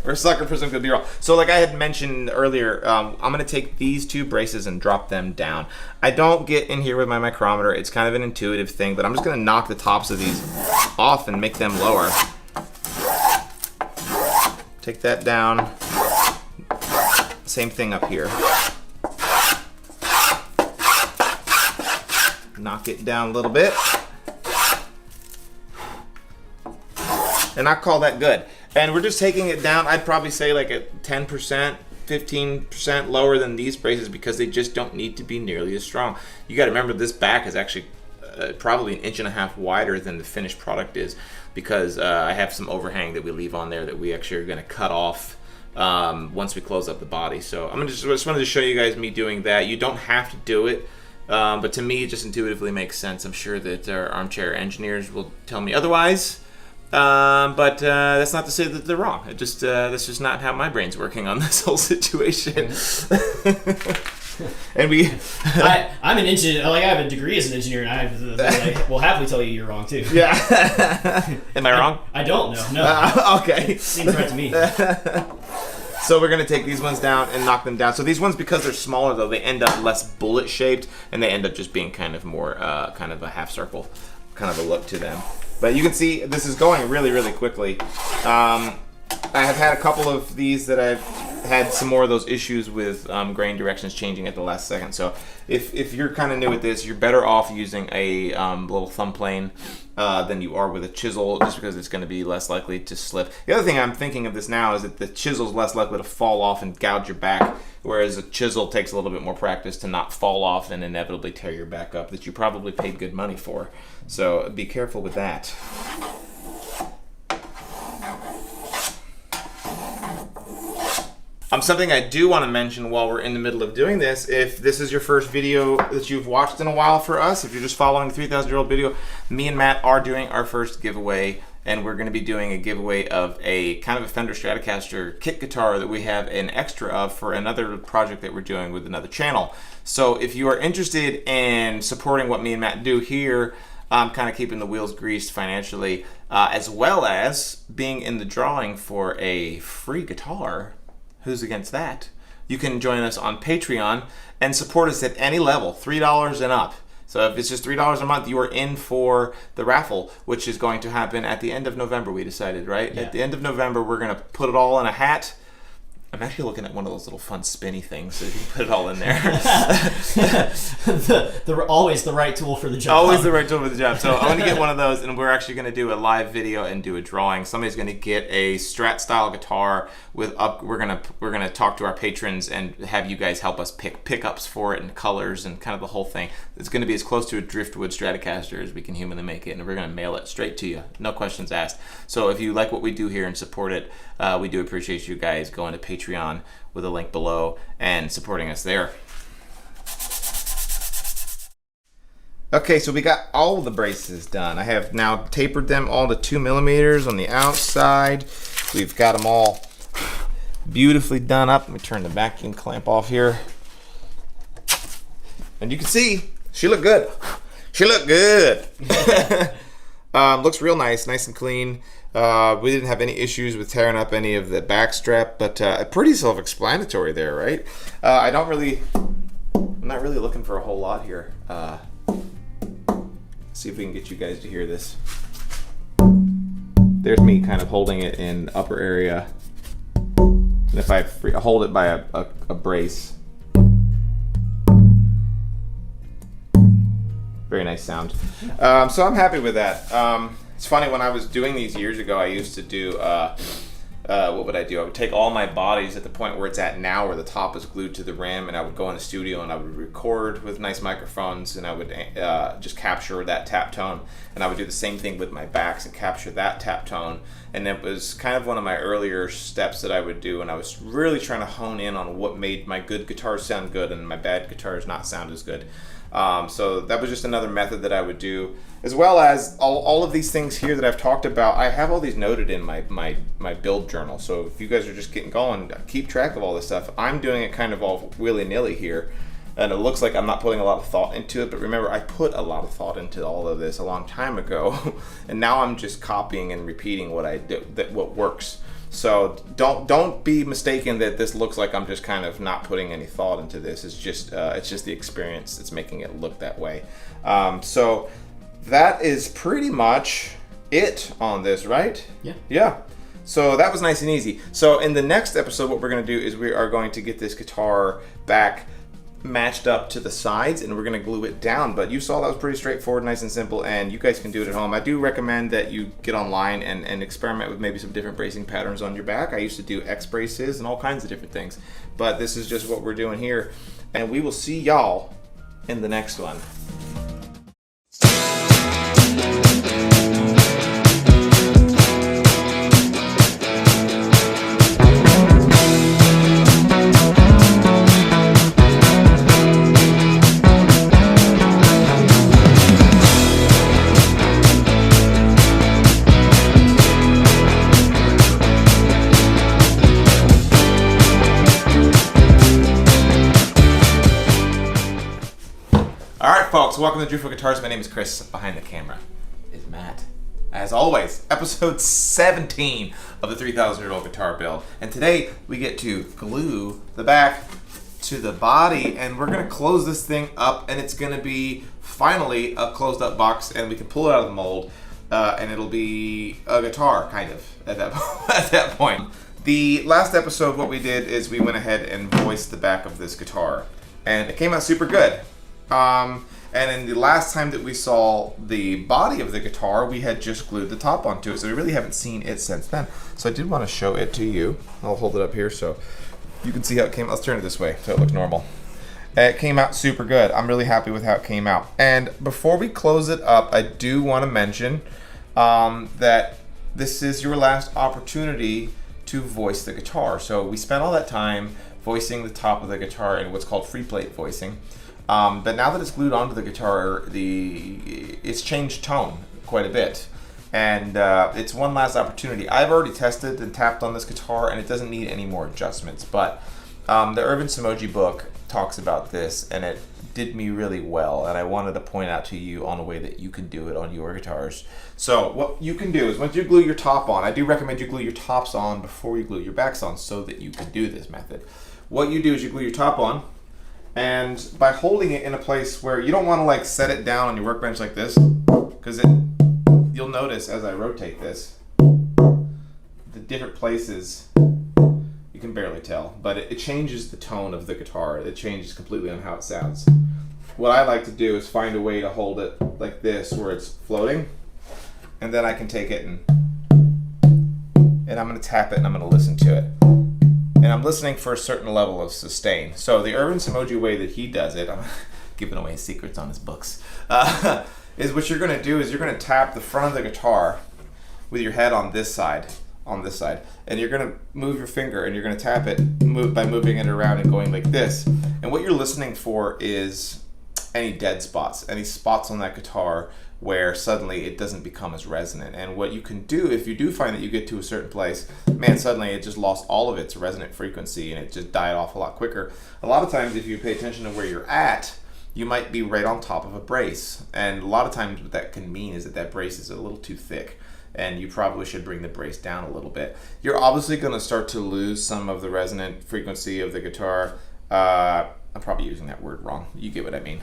Or sucker for some good B-roll. So like I had mentioned earlier, I'm going to take these two braces and drop them down. I don't get in here with my micrometer. It's kind of an intuitive thing, but I'm just going to knock the tops of these off and make them lower. Take that down. Same thing up here. Knock it down a little bit. And I call that good. And we're just taking it down, I'd probably say like at 10%, 15% lower than these braces because they just don't need to be nearly as strong. You got to remember this back is actually probably 1.5 inches wider than the finished product is because I have some overhang that we leave on there that we actually are going to cut off once we close up the body. So just wanted to show you guys me doing that. You don't have to do it. But to me, it just intuitively makes sense. I'm sure that our armchair engineers will tell me otherwise. But that's not to say that they're wrong. That's just not how my brain's working on this whole situation. And I'm an engineer. Like I have a degree as an engineer, and will happily tell you you're wrong too. Yeah. Am I wrong? I don't know. No. Okay. Seems right to me. So we're gonna take these ones down and knock them down. So these ones, because they're smaller though, they end up less bullet shaped, and they end up just being kind of more, kind of a half circle, kind of a look to them. But you can see this is going really, really quickly. I have had a couple of these that I've had some more of those issues with grain directions changing at the last second. So if you're kind of new at this, you're better off using a little thumb plane than you are with a chisel, just because it's going to be less likely to slip. The other thing I'm thinking of this now is that the chisel's less likely to fall off and gouge your back, whereas a chisel takes a little bit more practice to not fall off and inevitably tear your back up that you probably paid good money for. So be careful with that. Something I do want to mention while we're in the middle of doing this, if this is your first video that you've watched in a while for us, if you're just following the 3,000-year-old video, me and Matt are doing our first giveaway, and we're going to be doing a giveaway of a kind of a Fender Stratocaster kit guitar that we have an extra of for another project that we're doing with another channel. So if you are interested in supporting what me and Matt do here, kind of keeping the wheels greased financially, as well as being in the drawing for a free guitar, who's against that? You can join us on Patreon and support us at any level, $3 and up. So if it's just $3 a month, you are in for the raffle, which is going to happen at the end of November, we decided, right? Yeah. At the end of November, we're going to put it all in a hat. I'm actually looking at one of those little fun spinny things, so you can put it all in there. Always the right tool for the job. Always the right tool for the job. So I'm going to get one of those, and we're actually going to do a live video and do a drawing. Somebody's going to get a Strat style guitar with up. We're gonna talk to our patrons and have you guys help us pick pickups for it and colors and kind of the whole thing. It's going to be as close to a driftwood Stratocaster as we can humanly make it, and we're going to mail it straight to you, no questions asked. So if you like what we do here and support it, we do appreciate you guys going to Patreon with a link below and supporting us there. Okay, so we got all the braces done. I have now tapered them all to 2 millimeters on the outside. We've got them all beautifully done up. Let me turn the vacuum clamp off here. And you can see, she looked good. She looked good. Looks real nice and clean. We didn't have any issues with tearing up any of the back strap, but pretty self-explanatory there, right? I'm not really looking for a whole lot here. See if we can get you guys to hear this. There's me kind of holding it in upper area. And if I hold it by a brace. Very nice sound. So I'm happy with that. It's funny, when I was doing these years ago, I used to do, what would I do? I would take all my bodies at the point where it's at now, where the top is glued to the rim, and I would go in the studio and I would record with nice microphones, and I would just capture that tap tone, and I would do the same thing with my backs and capture that tap tone. And it was kind of one of my earlier steps that I would do, and I was really trying to hone in on what made my good guitars sound good and my bad guitars not sound as good. So that was just another method that I would do, as well as all of these things here that I've talked about. I have all these noted in my build journal, so if you guys are just getting going, keep track of all this stuff. I'm doing it kind of all willy-nilly here, and it looks like I'm not putting a lot of thought into it, but remember, I put a lot of thought into all of this a long time ago, and now I'm just copying and repeating what I do, what works. So don't be mistaken that this looks like I'm just kind of not putting any thought into this. It's just the experience that's making it look that way. So that is pretty much it on this, right? Yeah. Yeah. So that was nice and easy. So in the next episode, what we're going to do is we are going to get this guitar back matched up to the sides, and we're going to glue it down. But you saw that was pretty straightforward, nice and simple, and you guys can do it at home. I do recommend that you get online and experiment with maybe some different bracing patterns on your back. I used to do X braces and all kinds of different things, but this is just what we're doing here, and we will see y'all in the next one. Folks, welcome to Drew for Guitars. My name is Chris. Behind the camera is Matt. As always, episode 17 of the 3,000-year-old guitar build. And today we get to glue the back to the body, and we're going to close this thing up, and it's going to be finally a closed up box, and we can pull it out of the mold, and it'll be a guitar, kind of, at that point. The last episode, what we did is we went ahead and voiced the back of this guitar, and it came out super good. And in the last time that we saw the body of the guitar, we had just glued the top onto it, so we really haven't seen it since then. So I did want to show it to you. I'll hold it up here so you can see how it came out. Let's turn it this way so it looks normal. It came out super good. I'm really happy with how it came out. And before we close it up, I do want to mention that this is your last opportunity to voice the guitar. So we spent all that time voicing the top of the guitar in what's called free plate voicing. But now that it's glued onto the guitar, it's changed tone quite a bit. And it's one last opportunity. I've already tested and tapped on this guitar, and it doesn't need any more adjustments. But the Irvin Samoji book talks about this, and it did me really well. And I wanted to point out to you on a way that you can do it on your guitars. So what you can do is once you glue your top on, I do recommend you glue your tops on before you glue your backs on so that you can do this method. What you do is you glue your top on, and by holding it in a place where you don't want to like set it down on your workbench like this, because you'll notice as I rotate this, the different places, you can barely tell, but it changes the tone of the guitar. It changes completely on how it sounds. What I like to do is find a way to hold it like this where it's floating, and then I can take it and I'm going to tap it and I'm going to listen to it. And I'm listening for a certain level of sustain. So the Irvin Samoji way that he does it, I'm giving away his secrets on his books, is what you're going to do is you're going to tap the front of the guitar with your head on this side, and you're going to move your finger and you're going to tap it by moving it around and going like this. And what you're listening for is any dead spots, any spots on that guitar where suddenly it doesn't become as resonant. And what you can do, if you do find that you get to a certain place, man, suddenly it just lost all of its resonant frequency and it just died off a lot quicker. A lot of times if you pay attention to where you're at, you might be right on top of a brace. And a lot of times what that can mean is that brace is a little too thick, and you probably should bring the brace down a little bit. You're obviously going to start to lose some of the resonant frequency of the guitar. I'm probably using that word wrong. You get what I mean.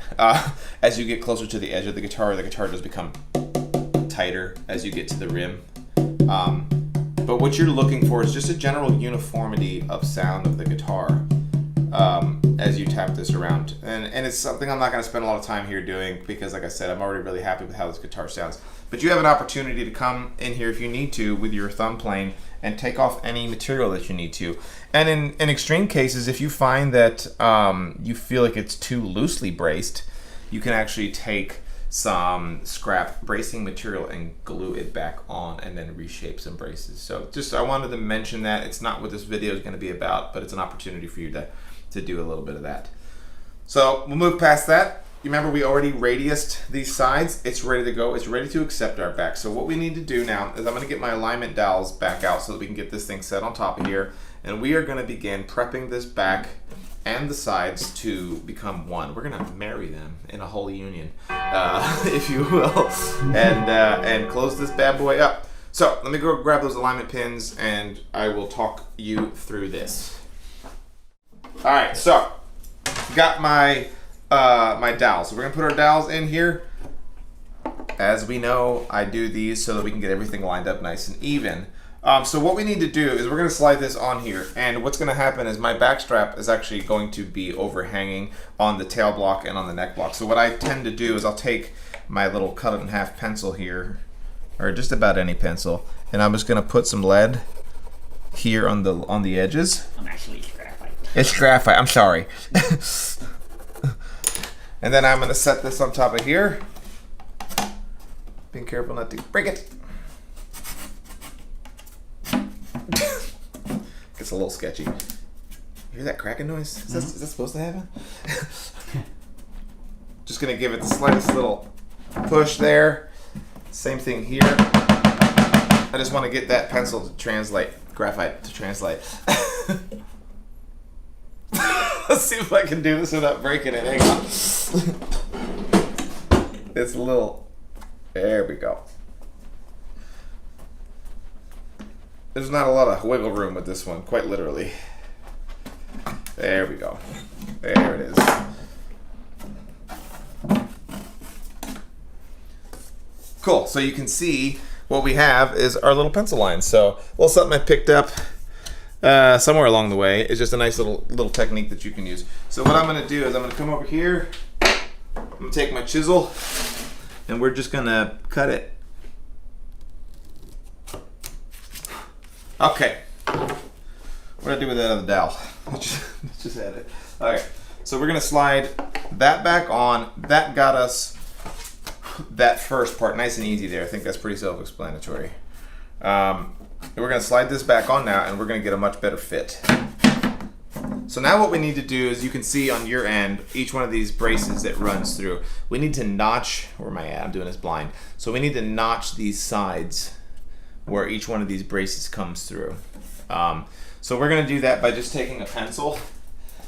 As you get closer to the edge of the guitar does become tighter as you get to the rim. But what you're looking for is just a general uniformity of sound of the guitar as you tap this around. And it's something I'm not going to spend a lot of time here doing because, like I said, I'm already really happy with how this guitar sounds. But you have an opportunity to come in here if you need to with your thumb plane and take off any material that you need to. And in extreme cases, if you find that you feel like it's too loosely braced, you can actually take some scrap bracing material and glue it back on and then reshape some braces. So I wanted to mention that. It's not what this video is going to be about, but it's an opportunity for you to do a little bit of that. So we'll move past that. You remember we already radiused these sides. It's ready to go. It's ready to accept our back. So what we need to do now is I'm going to get my alignment dowels back out so that we can get this thing set on top of here. And we are going to begin prepping this back and the sides to become one. We're gonna marry them in a holy union, if you will, and close this bad boy up. So let me go grab those alignment pins and I will talk you through this. All right, so got my my dowels. So we're gonna put our dowels in here. As we know, I do these so that we can get everything lined up nice and even. So what we need to do is we're going to slide this on here, and what's going to happen is my back strap is actually going to be overhanging on the tail block and on the neck block. So what I tend to do is I'll take my little cut it in half pencil here, or just about any pencil, and I'm just going to put some lead here on the edges. Actually, it's graphite. It's graphite, I'm sorry. And then I'm going to set this on top of here. Being careful not to break it. Gets a little sketchy. You hear that cracking noise? Is that supposed to happen? Just gonna give it the slightest little push there. Same thing here. I just want to get that pencil to translate, graphite to translate. Let's see if I can do this without breaking it. Hang on. It's a little. There we go. There's not a lot of wiggle room with this one, quite literally. There we go. There it is. Cool, so you can see what we have is our little pencil line. So, a little something I picked up somewhere along the way. It's just a nice little technique that you can use. So what I'm gonna do is I'm gonna come over here, I'm gonna take my chisel, and we're just gonna cut it. Okay. What did I do with that other dowel? Just had it. Okay. So we're gonna slide that back on. That got us that first part nice and easy there. I think that's pretty self-explanatory. And we're gonna slide this back on now, and we're gonna get a much better fit. So now what we need to do is, you can see on your end, each one of these braces that runs through, we need to notch, where am I at? I'm doing this blind. So we need to notch these sides where each one of these braces comes through. So we're gonna do that by just taking a pencil,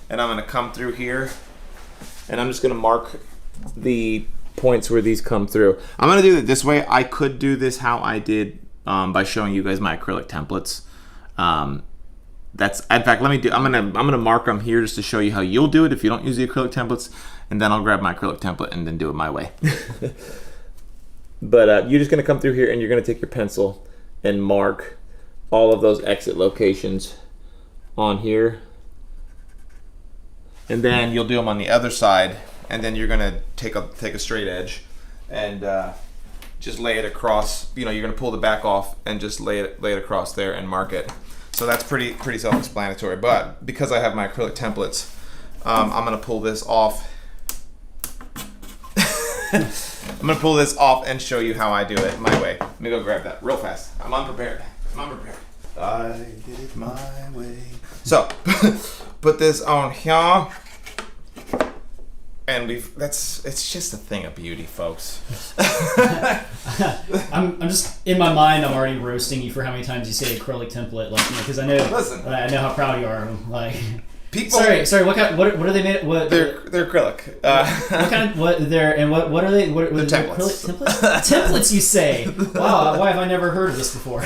and I'm gonna come through here, and I'm just gonna mark the points where these come through. I'm gonna do it this way. I could do this how I did by showing you guys my acrylic templates. That's, in fact, let me do, I'm gonna mark them here just to show you how you'll do it if you don't use the acrylic templates, and then I'll grab my acrylic template and then do it my way. But you're just gonna come through here, and you're gonna take your pencil and mark all of those exit locations on here, and then you'll do them on the other side, and then you're gonna take a straight edge and just lay it across. You know, you're gonna pull the back off and just lay it across there and mark it. So that's pretty self-explanatory. But because I have my acrylic templates, I'm gonna pull this off. I'm gonna pull this off and show you how I do it my way. Let me go grab that real fast. I'm unprepared. I did it my way. So put this on here, and it's just a thing of beauty, folks. I'm just, in my mind, I'm already roasting you for how many times you say acrylic template, like, because I know, Listen. I know how proud you are of them. Like, People, sorry, what are they made? What they're acrylic. what kind of what are they? What are templates. acrylic templates? Templates, you say? Wow, why have I never heard of this before?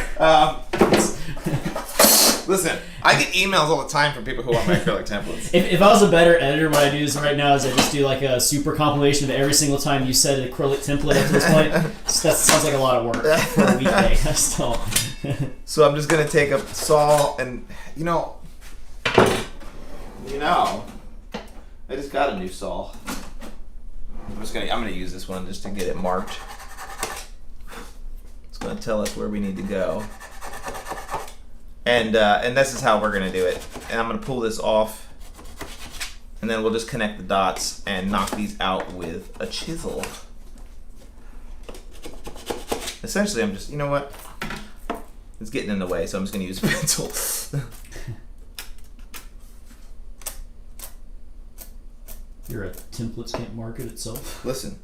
Listen, I get emails all the time from people who want my acrylic templates. If I was a better editor, what I do is right now is I just do like a super compilation of every single time you said an acrylic template up to this point. That sounds like a lot of work for a weekday. So I'm just gonna take a saw, and you know, I just got a new saw. I'm gonna use this one just to get it marked. It's gonna tell us where we need to go. And this is how we're gonna do it. And I'm gonna pull this off, and then we'll just connect the dots and knock these out with a chisel. Essentially, I'm just, you know what? It's getting in the way, so I'm just gonna use a pencil. Your templates can't market itself. Listen,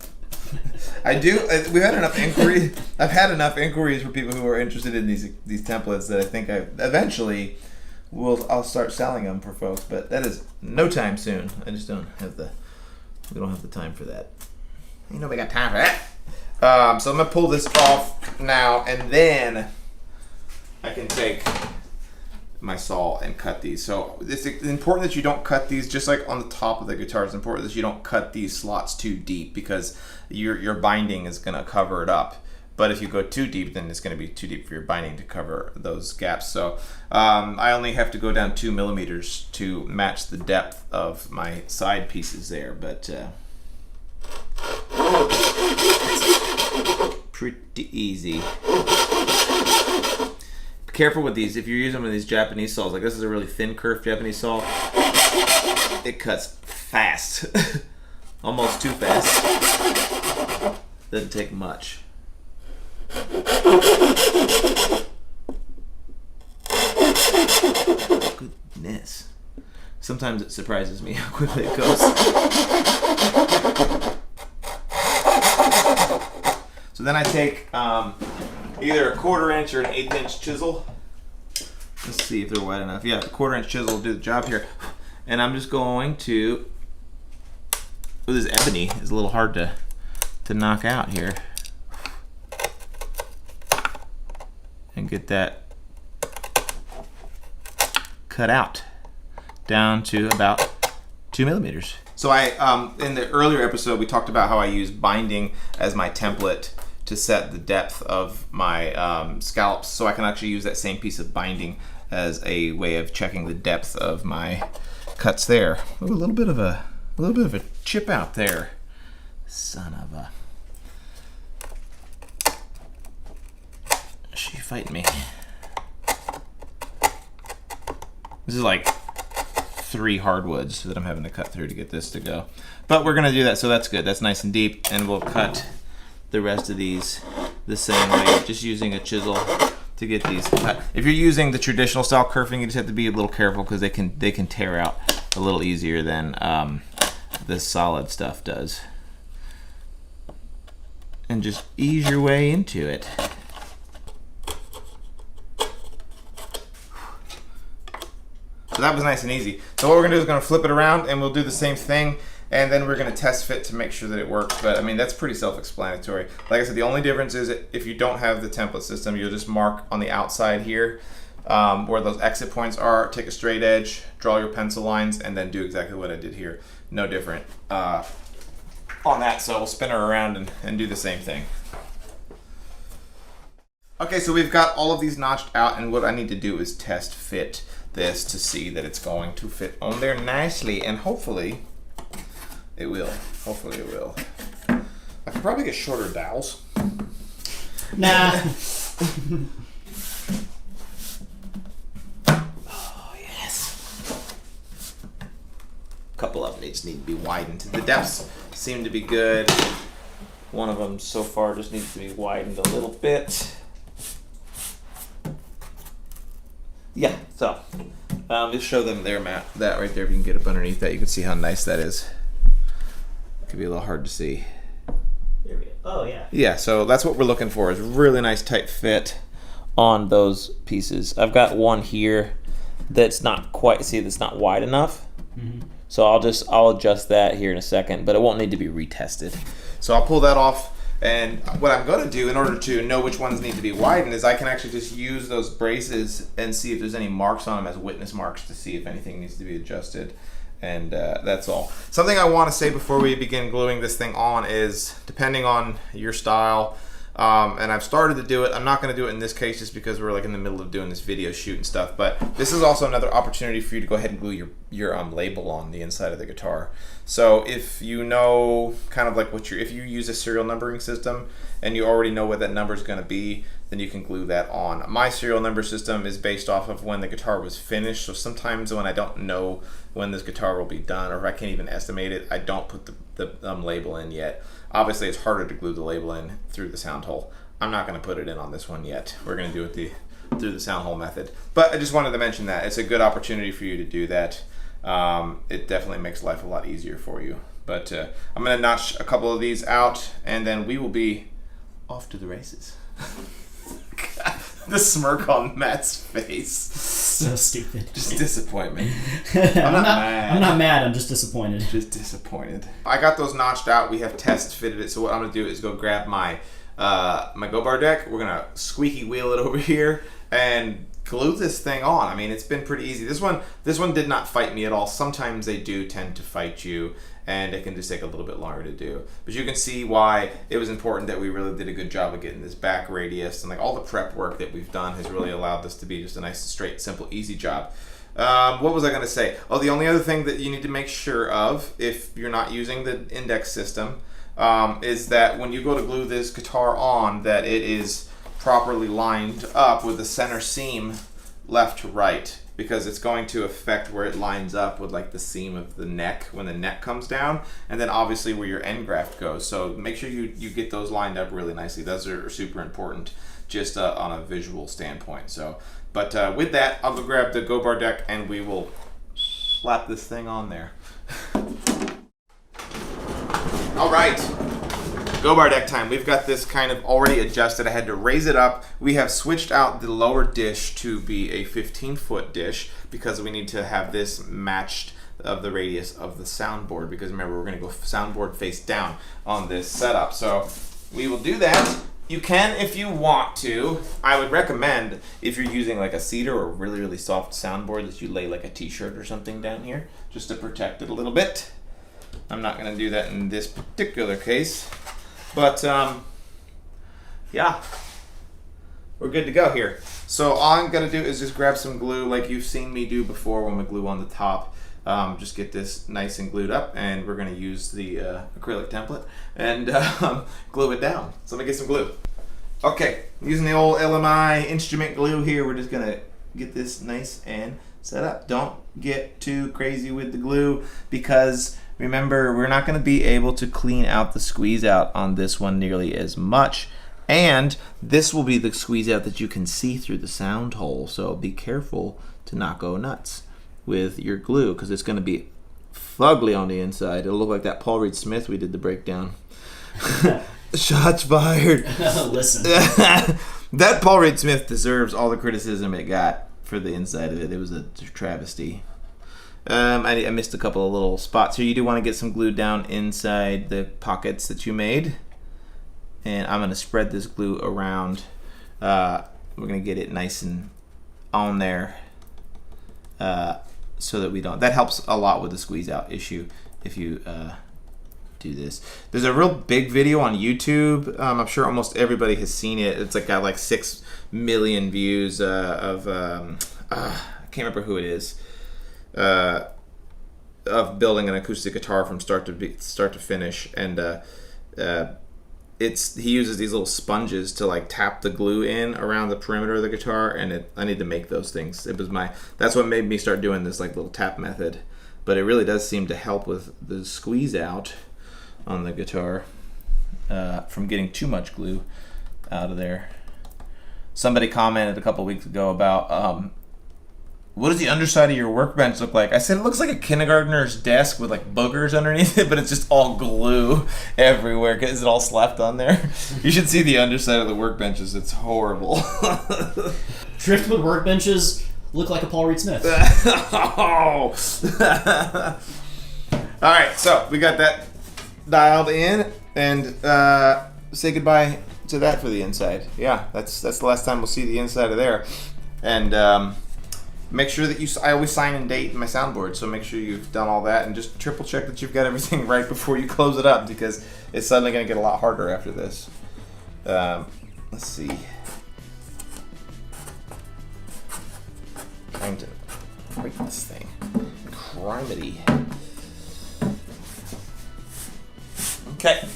we've had enough inquiries. I've had enough inquiries from people who are interested in these templates that I think eventually I'll start selling them for folks, but that is no time soon. I just don't have we don't have the time for that. You know we got time for that. So I'm gonna pull this off now, and then I can take my saw and cut these. So it's important that you don't cut these, just like on the top of the guitar, it's important that you don't cut these slots too deep, because your binding is gonna cover it up. But if you go too deep, then it's going to be too deep for your binding to cover those gaps. So I only have to go down 2 millimeters to match the depth of my side pieces there. But pretty easy. Be careful with these. If you're using one of these Japanese saws, like this is a really thin kerf Japanese saw, it cuts fast. Almost too fast. Doesn't take much. Goodness. Sometimes it surprises me how quickly it goes. So then I take either a 1/4 inch or an 1/8 inch chisel. Let's see if they're wide enough. Yeah, the 1/4 inch chisel will do the job here. And I'm just going to, this ebony is a little hard to knock out here. And get that cut out down to about 2 millimeters. So in the earlier episode, we talked about how I use binding as my template to set the depth of my scallops. So I can actually use that same piece of binding as a way of checking the depth of my cuts there. Ooh, a little bit of a chip out there. Son of a. She fighting me. This is like 3 hardwoods that I'm having to cut through to get this to go. But we're gonna do that, so that's good. That's nice and deep, and we'll cut the rest of these the same way, just using a chisel to get these cut. If you're using the traditional style kerfing, you just have to be a little careful because they can tear out a little easier than the solid stuff does. And just ease your way into it. So that was nice and easy. So what we're gonna do is gonna flip it around and we'll do the same thing, and then we're gonna test fit to make sure that it works. But I mean, that's pretty self-explanatory. Like I said, the only difference is if you don't have the template system, you'll just mark on the outside here where those exit points are, take a straight edge, draw your pencil lines, and then do exactly what I did here. No different on that, so we'll spin her around and do the same thing. Okay, so we've got all of these notched out, and what I need to do is test fit this to see that it's going to fit on there nicely, and hopefully it will. Hopefully it will. I could probably get shorter dowels. Nah. Oh yes. A couple of them just need to be widened. The depths seem to be good. One of them so far just needs to be widened a little bit. Yeah, so just show them there, Matt. That right there, if you can get up underneath that, you can see how nice that is. It could be a little hard to see. There we go. Oh yeah. Yeah, so that's what we're looking for, is really nice tight fit on those pieces. I've got one here that's not quite, see, that's not wide enough. Mm-hmm. So I'll adjust that here in a second, but it won't need to be retested. So I'll pull that off. And what I'm going to do in order to know which ones need to be widened is I can actually just use those braces and see if there's any marks on them as witness marks to see if anything needs to be adjusted. And that's all. Something I want to say before we begin gluing this thing on is, depending on your style, and I've started to do it, I'm not going to do it in this case just because we're like in the middle of doing this video shoot and stuff, but this is also another opportunity for you to go ahead and glue your label on the inside of the guitar. So if you know kind of like if you use a serial numbering system and you already know what that number is going to be, then you can glue that on. My serial number system is based off of when the guitar was finished, so sometimes when I don't know when this guitar will be done, or if I can't even estimate it, I don't put the label in yet. Obviously it's harder to glue the label in through the sound hole. I'm not going to put it in on this one yet. We're going to do it through the sound hole method. But I just wanted to mention that. It's a good opportunity for you to do that. It definitely makes life a lot easier for you. But I'm going to notch a couple of these out, and then we will be off to the races. The smirk on Matt's face. So stupid. Just disappointment. I'm not mad. I'm not mad. I'm just disappointed. Just disappointed. I got those notched out. We have test fitted it. So what I'm gonna do is go grab my my Go Bar deck. We're gonna squeaky wheel it over here and glue this thing on. I mean, it's been pretty easy. This one did not fight me at all. Sometimes they do tend to fight you, and it can just take a little bit longer to do. But you can see why it was important that we really did a good job of getting this back radius, and like all the prep work that we've done has really allowed this to be just a nice, straight, simple, easy job. What was I gonna say? Oh, the only other thing that you need to make sure of if you're not using the index system is that when you go to glue this guitar on, that it is properly lined up with the center seam left to right, because it's going to affect where it lines up with like the seam of the neck when the neck comes down, and then obviously where your end graft goes. So make sure you get those lined up really nicely. Those are super important just on a visual standpoint. So, but with that, I'll go grab the Go Bar deck and we will slap this thing on there. All right. Go Bar deck time. We've got this kind of already adjusted. I had to raise it up. We have switched out the lower dish to be a 15-foot dish because we need to have this matched of the radius of the soundboard, because remember, we're going to go soundboard face down on this setup. So we will do that. You can if you want to. I would recommend, if you're using like a cedar or really, really soft soundboard, that you lay like a t-shirt or something down here just to protect it a little bit. I'm not going to do that in this particular case. But yeah, we're good to go here. So all I'm gonna do is just grab some glue like you've seen me do before when we glue on the top. Just get this nice and glued up, and we're gonna use the acrylic template and glue it down. So let me get some glue. Okay, using the old LMI instrument glue here, we're just gonna get this nice and set up. Don't get too crazy with the glue, because remember, we're not going to be able to clean out the squeeze out on this one nearly as much. And this will be the squeeze out that you can see through the sound hole. So be careful to not go nuts with your glue, because it's going to be fugly on the inside. It'll look like that Paul Reed Smith we did the breakdown. Shots fired. Listen. That Paul Reed Smith deserves all the criticism it got for the inside of it. It was a travesty. I missed a couple of little spots here. You do want to get some glue down inside the pockets that you made. And I'm going to spread this glue around. We're going to get it nice and on there so that we don't... That helps a lot with the squeeze out issue if you do this. There's a real big video on YouTube. I'm sure almost everybody has seen it. It's like got like 6 million views of... I can't remember who it is. Of building an acoustic guitar from start to finish, and he uses these little sponges to like tap the glue in around the perimeter of the guitar, and I need to make those things. That's what made me start doing this like little tap method, but it really does seem to help with the squeeze out on the guitar from getting too much glue out of there. Somebody commented a couple weeks ago about what does the underside of your workbench look like? I said it looks like a kindergartner's desk with like boogers underneath it, but it's just all glue everywhere because it all slapped on there. You should see the underside of the workbenches. It's horrible. Driftwood workbenches look like a Paul Reed Smith. Oh. All right, so we got that dialed in, and say goodbye to that for the inside. Yeah, that's the last time we'll see the inside of there. And make sure that I always sign and date my soundboard, so make sure you've done all that and just triple check that you've got everything right before you close it up, because it's suddenly going to get a lot harder after this. Let's see. Trying to break this thing. Criminy. Okay.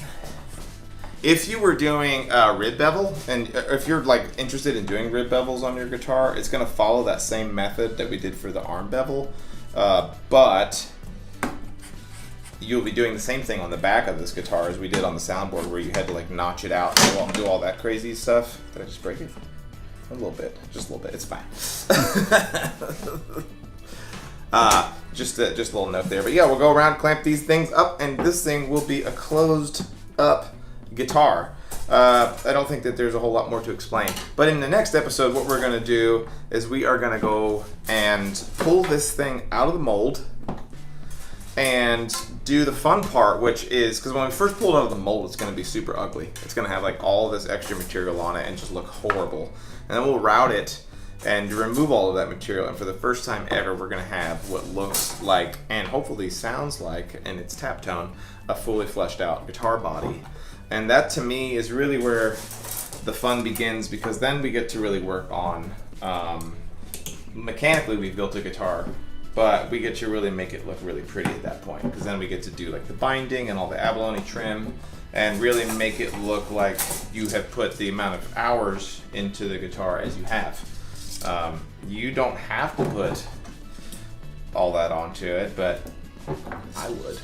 If you were doing rib bevel, and if you're like interested in doing rib bevels on your guitar, it's going to follow that same method that we did for the arm bevel, but you'll be doing the same thing on the back of this guitar as we did on the soundboard, where you had to like notch it out and do all that crazy stuff. Did I just break it? A little bit, just a little bit. It's fine. Just a little note there, but yeah, we'll go around, clamp these things up, and this thing will be a closed up guitar. I don't think that there's a whole lot more to explain. But in the next episode, what we're going to do is we are going to go and pull this thing out of the mold and do the fun part, which is, because when we first pull it out of the mold, it's going to be super ugly. It's going to have like all of this extra material on it and just look horrible. And then we'll route it and remove all of that material, and for the first time ever, we're going to have what looks like, and hopefully sounds like, in its tap tone, a fully fleshed out guitar body. And that to me is really where the fun begins, because then we get to really work on, mechanically we've built a guitar, but we get to really make it look really pretty at that point, because then we get to do like the binding and all the abalone trim and really make it look like you have put the amount of hours into the guitar as you have. You don't have to put all that onto it, but I would.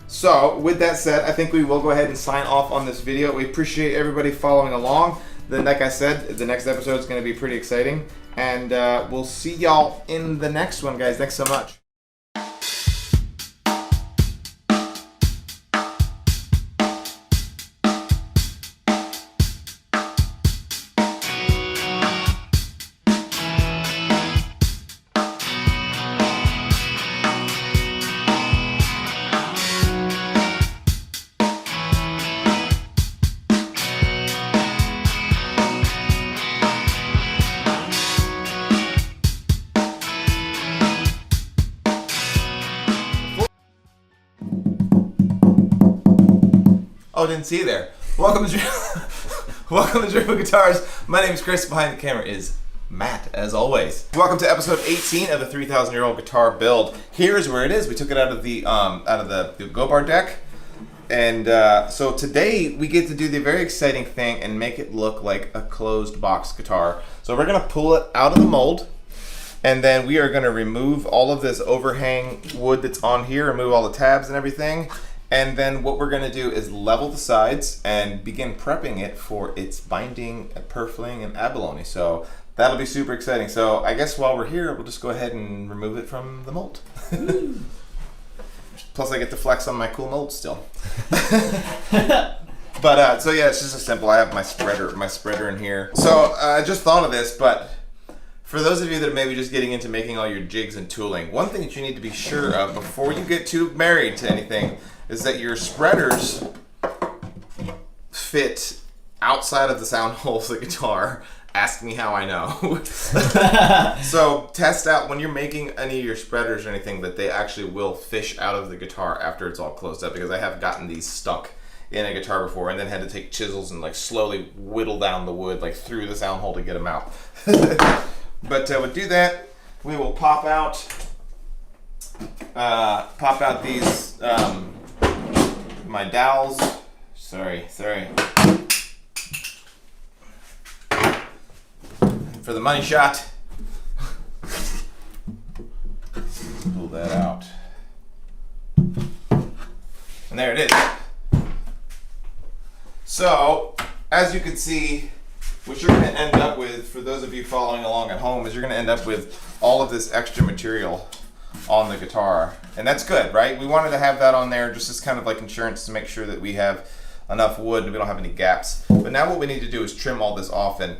So, with that said, I think we will go ahead and sign off on this video. We appreciate everybody following along. Then, like I said, the next episode is going to be pretty exciting. And we'll see y'all in the next one, guys. Thanks so much. Oh, didn't see you there. Welcome to welcome to Dribble Guitars. My name is Chris. Behind the camera is Matt, as always. Welcome to episode 18 of the 3,000-year-old guitar build. Here's where it is. We took it out of the Go Bar deck, and so today we get to do the very exciting thing and make it look like a closed box guitar. So we're gonna pull it out of the mold, and then we are gonna remove all of this overhang wood that's on here, remove all the tabs and everything. And then what we're gonna do is level the sides and begin prepping it for its binding, purfling, and abalone. So that'll be super exciting. So I guess while we're here, we'll just go ahead and remove it from the mold. Plus I get to flex on my cool mold still. But so yeah, it's just a simple, I have my spreader in here. So I just thought of this, but for those of you that are maybe just getting into making all your jigs and tooling, one thing that you need to be sure of before you get too married to anything is that your spreaders fit outside of the sound holes of the guitar. Ask me how I know. So test out when you're making any of your spreaders or anything that they actually will fish out of the guitar after it's all closed up, because I have gotten these stuck in a guitar before and then had to take chisels and like slowly whittle down the wood like through the sound hole to get them out. But we'll do that. We will pop out these my dowels. Sorry. For the money shot. Pull that out. And there it is. So, as you can see, what you're going to end up with, for those of you following along at home, is you're going to end up with all of this extra material on the guitar. And that's good, right? We wanted to have that on there just as kind of like insurance to make sure that we have enough wood and we don't have any gaps. But now what we need to do is trim all this off, and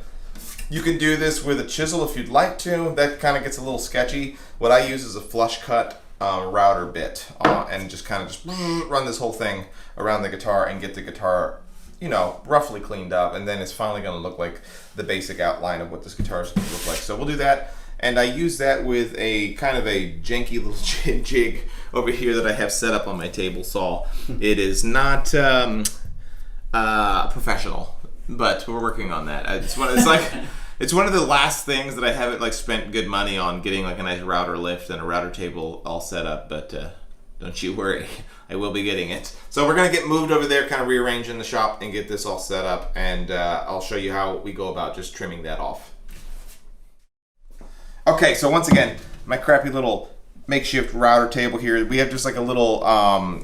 you can do this with a chisel if you'd like to. That kind of gets a little sketchy. What I use is a flush cut router bit and just kind of just run this whole thing around the guitar and get the guitar, you know, roughly cleaned up, and then it's finally going to look like the basic outline of what this guitar is going to look like. So we'll do that, and I use that with a kind of a janky little jig over here that I have set up on my table saw. It is not professional, but we're working on that. It's one of the last things that I haven't like spent good money on, getting like a nice router lift and a router table all set up, but don't you worry, I will be getting it. So we're gonna get moved over there, kind of rearrange in the shop and get this all set up, and I'll show you how we go about just trimming that off. Okay, so once again, my crappy little makeshift router table here. We have just like a little,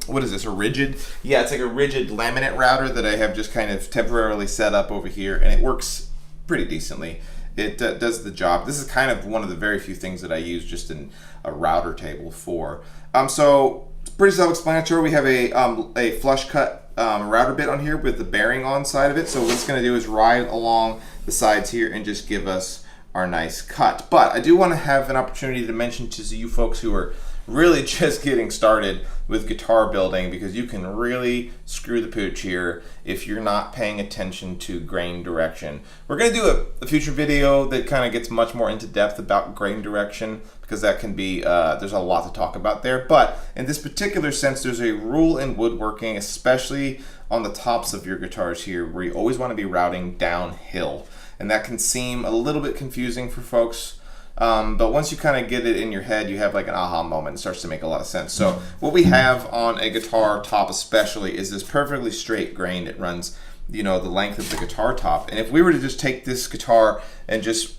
what is this, a rigid? Yeah, it's like a rigid laminate router that I have just kind of temporarily set up over here, and it works pretty decently. It does the job. This is kind of one of the very few things that I use just in a router table for. So it's pretty self-explanatory. We have a flush cut a router bit on here with the bearing on side of it. So what it's going to do is ride along the sides here and just give us our nice cut. But I do want to have an opportunity to mention to you folks who are really just getting started with guitar building, because you can really screw the pooch here if you're not paying attention to grain direction. We're going to do a future video that kind of gets much more into depth about grain direction, because that can be, there's a lot to talk about there. But in this particular sense, there's a rule in woodworking, especially on the tops of your guitars here, where you always want to be routing downhill. And that can seem a little bit confusing for folks. But once you kind of get it in your head, you have like an aha moment. It starts to make a lot of sense. So what we have on a guitar top especially is this perfectly straight grain that runs, you know, the length of the guitar top. And if we were to just take this guitar and just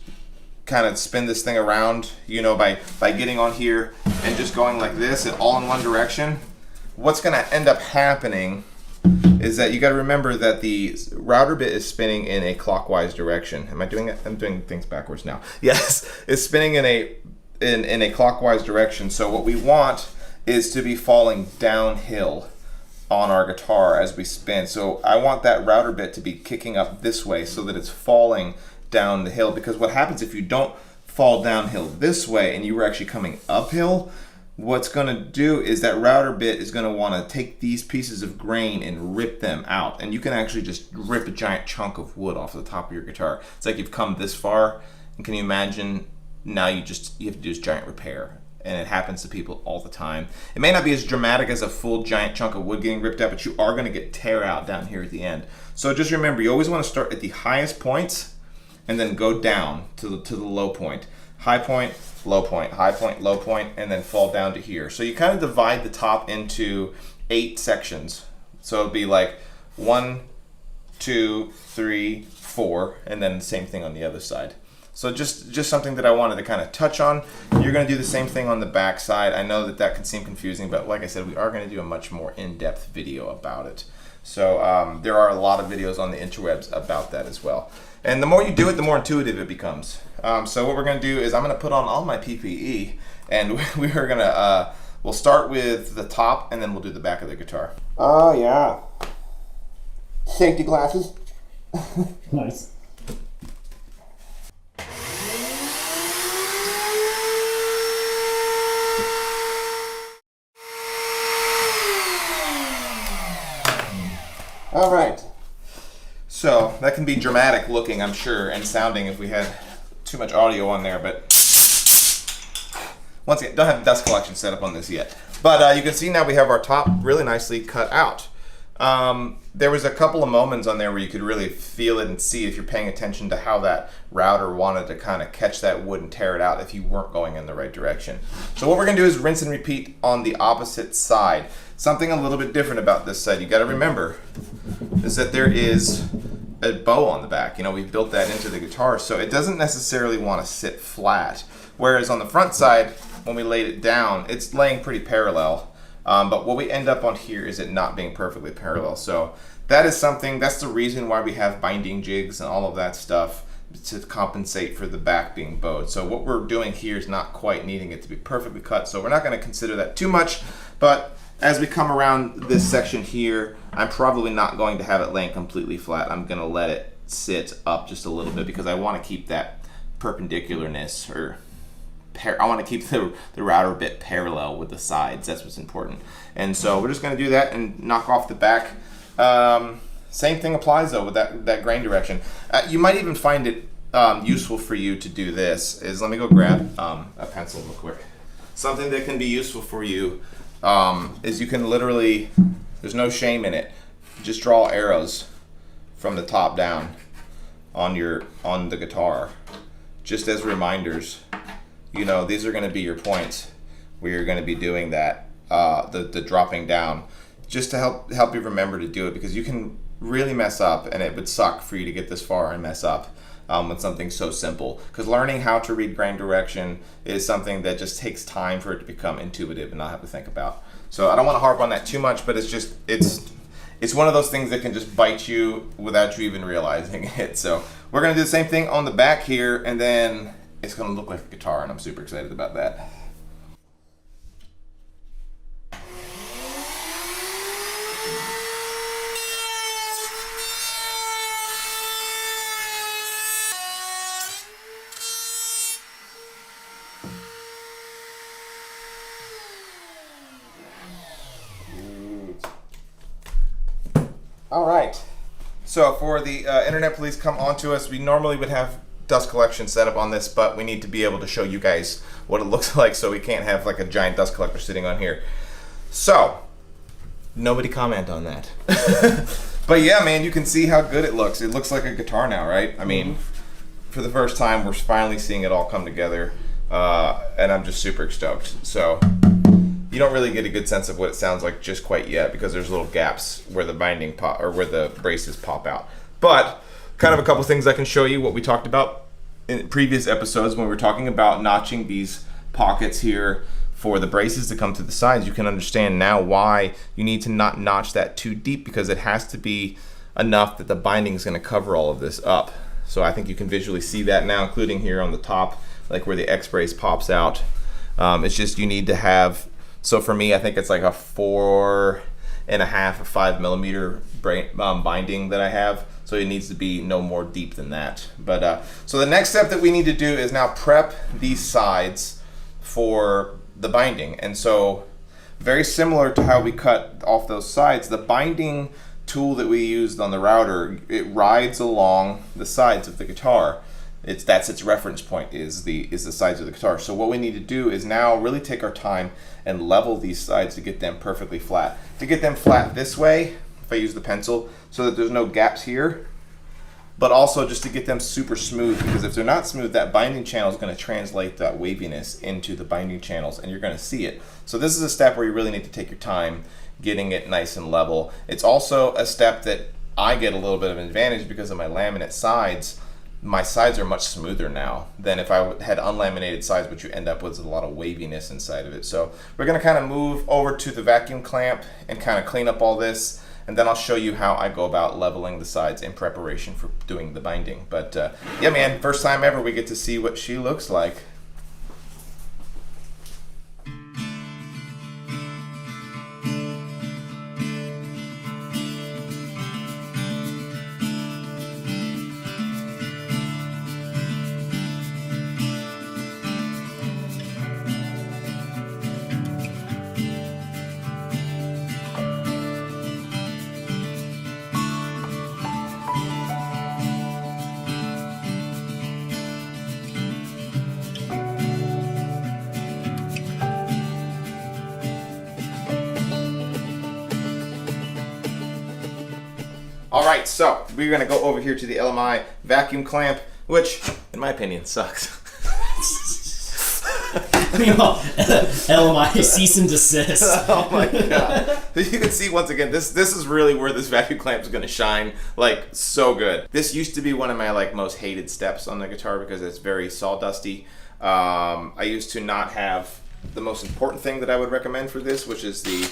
kind of spin this thing around, you know, by getting on here and just going like this and all in one direction, what's going to end up happening is that you got to remember that the router bit is spinning in a clockwise direction. Am I doing it? I'm doing things backwards now. Yes, it's spinning in a clockwise direction. So what we want is to be falling downhill on our guitar as we spin. So I want that router bit to be kicking up this way so that it's falling down the hill, because what happens if you don't fall downhill this way and you were actually coming uphill, what's going to do is that router bit is going to want to take these pieces of grain and rip them out, and you can actually just rip a giant chunk of wood off the top of your guitar. It's like you've come this far, and can you imagine now you have to do this giant repair? And it happens to people all the time. It may not be as dramatic as a full giant chunk of wood getting ripped out, but you are going to get tear out down here at the end. So just remember, you always want to start at the highest points and then go down to the low point. High point, low point, high point, low point, and then fall down to here. So you kind of divide the top into 8 sections. So it'll be like 1, 2, 3, 4, and then the same thing on the other side. So just something that I wanted to kind of touch on. You're going to do the same thing on the back side. I know that can seem confusing, but like I said, we are going to do a much more in-depth video about it. So there are a lot of videos on the interwebs about that as well. And the more you do it, the more intuitive it becomes. So what we're going to do is I'm going to put on all my PPE, and we'll start with the top, and then we'll do the back of the guitar. Oh yeah. Safety glasses. Nice. All right. So that can be dramatic looking, I'm sure, and sounding if we had too much audio on there, but once again, don't have dust collection set up on this yet. But you can see now we have our top really nicely cut out. There was a couple of moments on there where you could really feel it and see if you're paying attention to how that router wanted to kind of catch that wood and tear it out if you weren't going in the right direction. So what we're going to do is rinse and repeat on the opposite side. Something a little bit different about this side you got to remember is that there is a bow on the back. You know, we've built that into the guitar, so it doesn't necessarily want to sit flat. Whereas on the front side, when we laid it down, it's laying pretty parallel. But what we end up on here is it not being perfectly parallel. So that is something, that's the reason why we have binding jigs and all of that stuff to compensate for the back being bowed. So what we're doing here is not quite needing it to be perfectly cut. So we're not going to consider that too much. But as we come around this section here, I'm probably not going to have it laying completely flat. I'm going to let it sit up just a little bit because I want to keep that perpendicularness, or I want to keep the router bit parallel with the sides. That's what's important. And so we're just going to do that and knock off the back. Same thing applies though with that grain direction. You might even find it useful for you to do this. Let me go grab a pencil real quick. Something that can be useful for you is you can literally, there's no shame in it, just draw arrows from the top down on the guitar, just as reminders. You know, these are going to be your points where you're going to be doing that, the dropping down, just to help you remember to do it, because you can really mess up, and it would suck for you to get this far and mess up with something so simple. Because learning how to read grain direction is something that just takes time for it to become intuitive and not have to think about. So I don't want to harp on that too much, but it's one of those things that can just bite you without you even realizing it. So we're going to do the same thing on the back here, and then it's going to look like a guitar, and I'm super excited about that. All right. So for the internet police come onto us, we normally would have dust collection set up on this, but we need to be able to show you guys what it looks like, so we can't have like a giant dust collector sitting on here. So nobody comment on that. But yeah, man, you can see how good it looks. It looks like a guitar now, right? I mean, for the first time, we're finally seeing it all come together, and I'm just super stoked. So you don't really get a good sense of what it sounds like just quite yet, because there's little gaps where the binding pop, or where the braces pop out. But kind of a couple things I can show you what we talked about in previous episodes when we were talking about notching these pockets here for the braces to come to the sides. You can understand now why you need to not notch that too deep, because it has to be enough that the binding is going to cover all of this up. So I think you can visually see that now, including here on the top, like where the X brace pops out. It's just you need to have, so for me, I think it's like a 4.5 or 5 millimeter binding that I have. So it needs to be no more deep than that. But so the next step that we need to do is now prep these sides for the binding. And so very similar to how we cut off those sides, the binding tool that we used on the router, it rides along the sides of the guitar. That's its reference point, is the sides of the guitar. So what we need to do is now really take our time and level these sides to get them perfectly flat. To get them flat this way, if I use the pencil, so that there's no gaps here, but also just to get them super smooth, because if they're not smooth, that binding channel is going to translate that waviness into the binding channels, and you're going to see it. So this is a step where you really need to take your time getting it nice and level. It's also a step that I get a little bit of an advantage because of my laminate sides. My sides are much smoother now than if I had unlaminated sides, which you end up with a lot of waviness inside of it. So we're going to kind of move over to the vacuum clamp and kind of clean up all this, and then I'll show you how I go about leveling the sides in preparation for doing the binding. But yeah, man, first time ever we get to see what she looks like. All right, so we're gonna go over here to the LMI vacuum clamp, which, in my opinion, sucks. LMI cease and desist. Oh my god! You can see once again, this is really where this vacuum clamp is gonna shine, like so good. This used to be one of my most hated steps on the guitar because it's very sawdusty. I used to not have the most important thing that I would recommend for this, which is the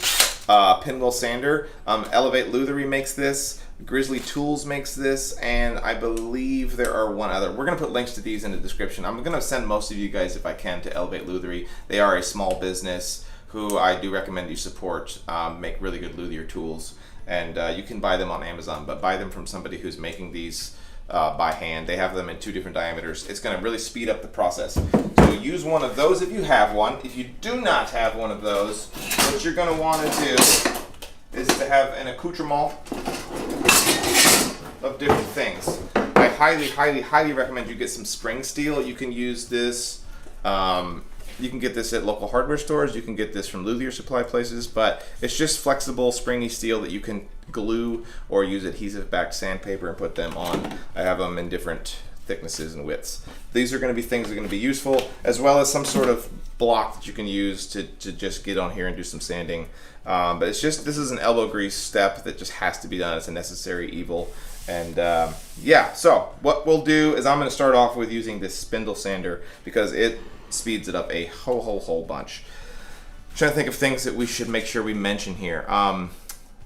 pinwheel sander. Elevate Lutherie makes this. Grizzly Tools makes this, and I believe there are one other. We're going to put links to these in the description. I'm going to send most of you guys, if I can, to Elevate Lutherie. They are a small business who I do recommend you support, make really good luthier tools, and you can buy them on Amazon, but buy them from somebody who's making these by hand. They have them in 2 different diameters. It's going to really speed up the process. So use one of those if you have one. If you do not have one of those, what you're going to want to do is to have an accoutrement of different things. I highly recommend you get some spring steel. You can use this, you can get this at local hardware stores, you can get this from luthier supply places, but it's just flexible, springy steel that you can glue or use adhesive-backed sandpaper and put them on. I have them in different thicknesses and widths. These are going to be things that are going to be useful, as well as some sort of block that you can use to just get on here and do some sanding. But it's just, this is an elbow grease step that just has to be done. It's a necessary evil. And yeah, so what we'll do is I'm going to start off with using this spindle sander because it speeds it up a whole bunch. I'm trying to think of things that we should make sure we mention here.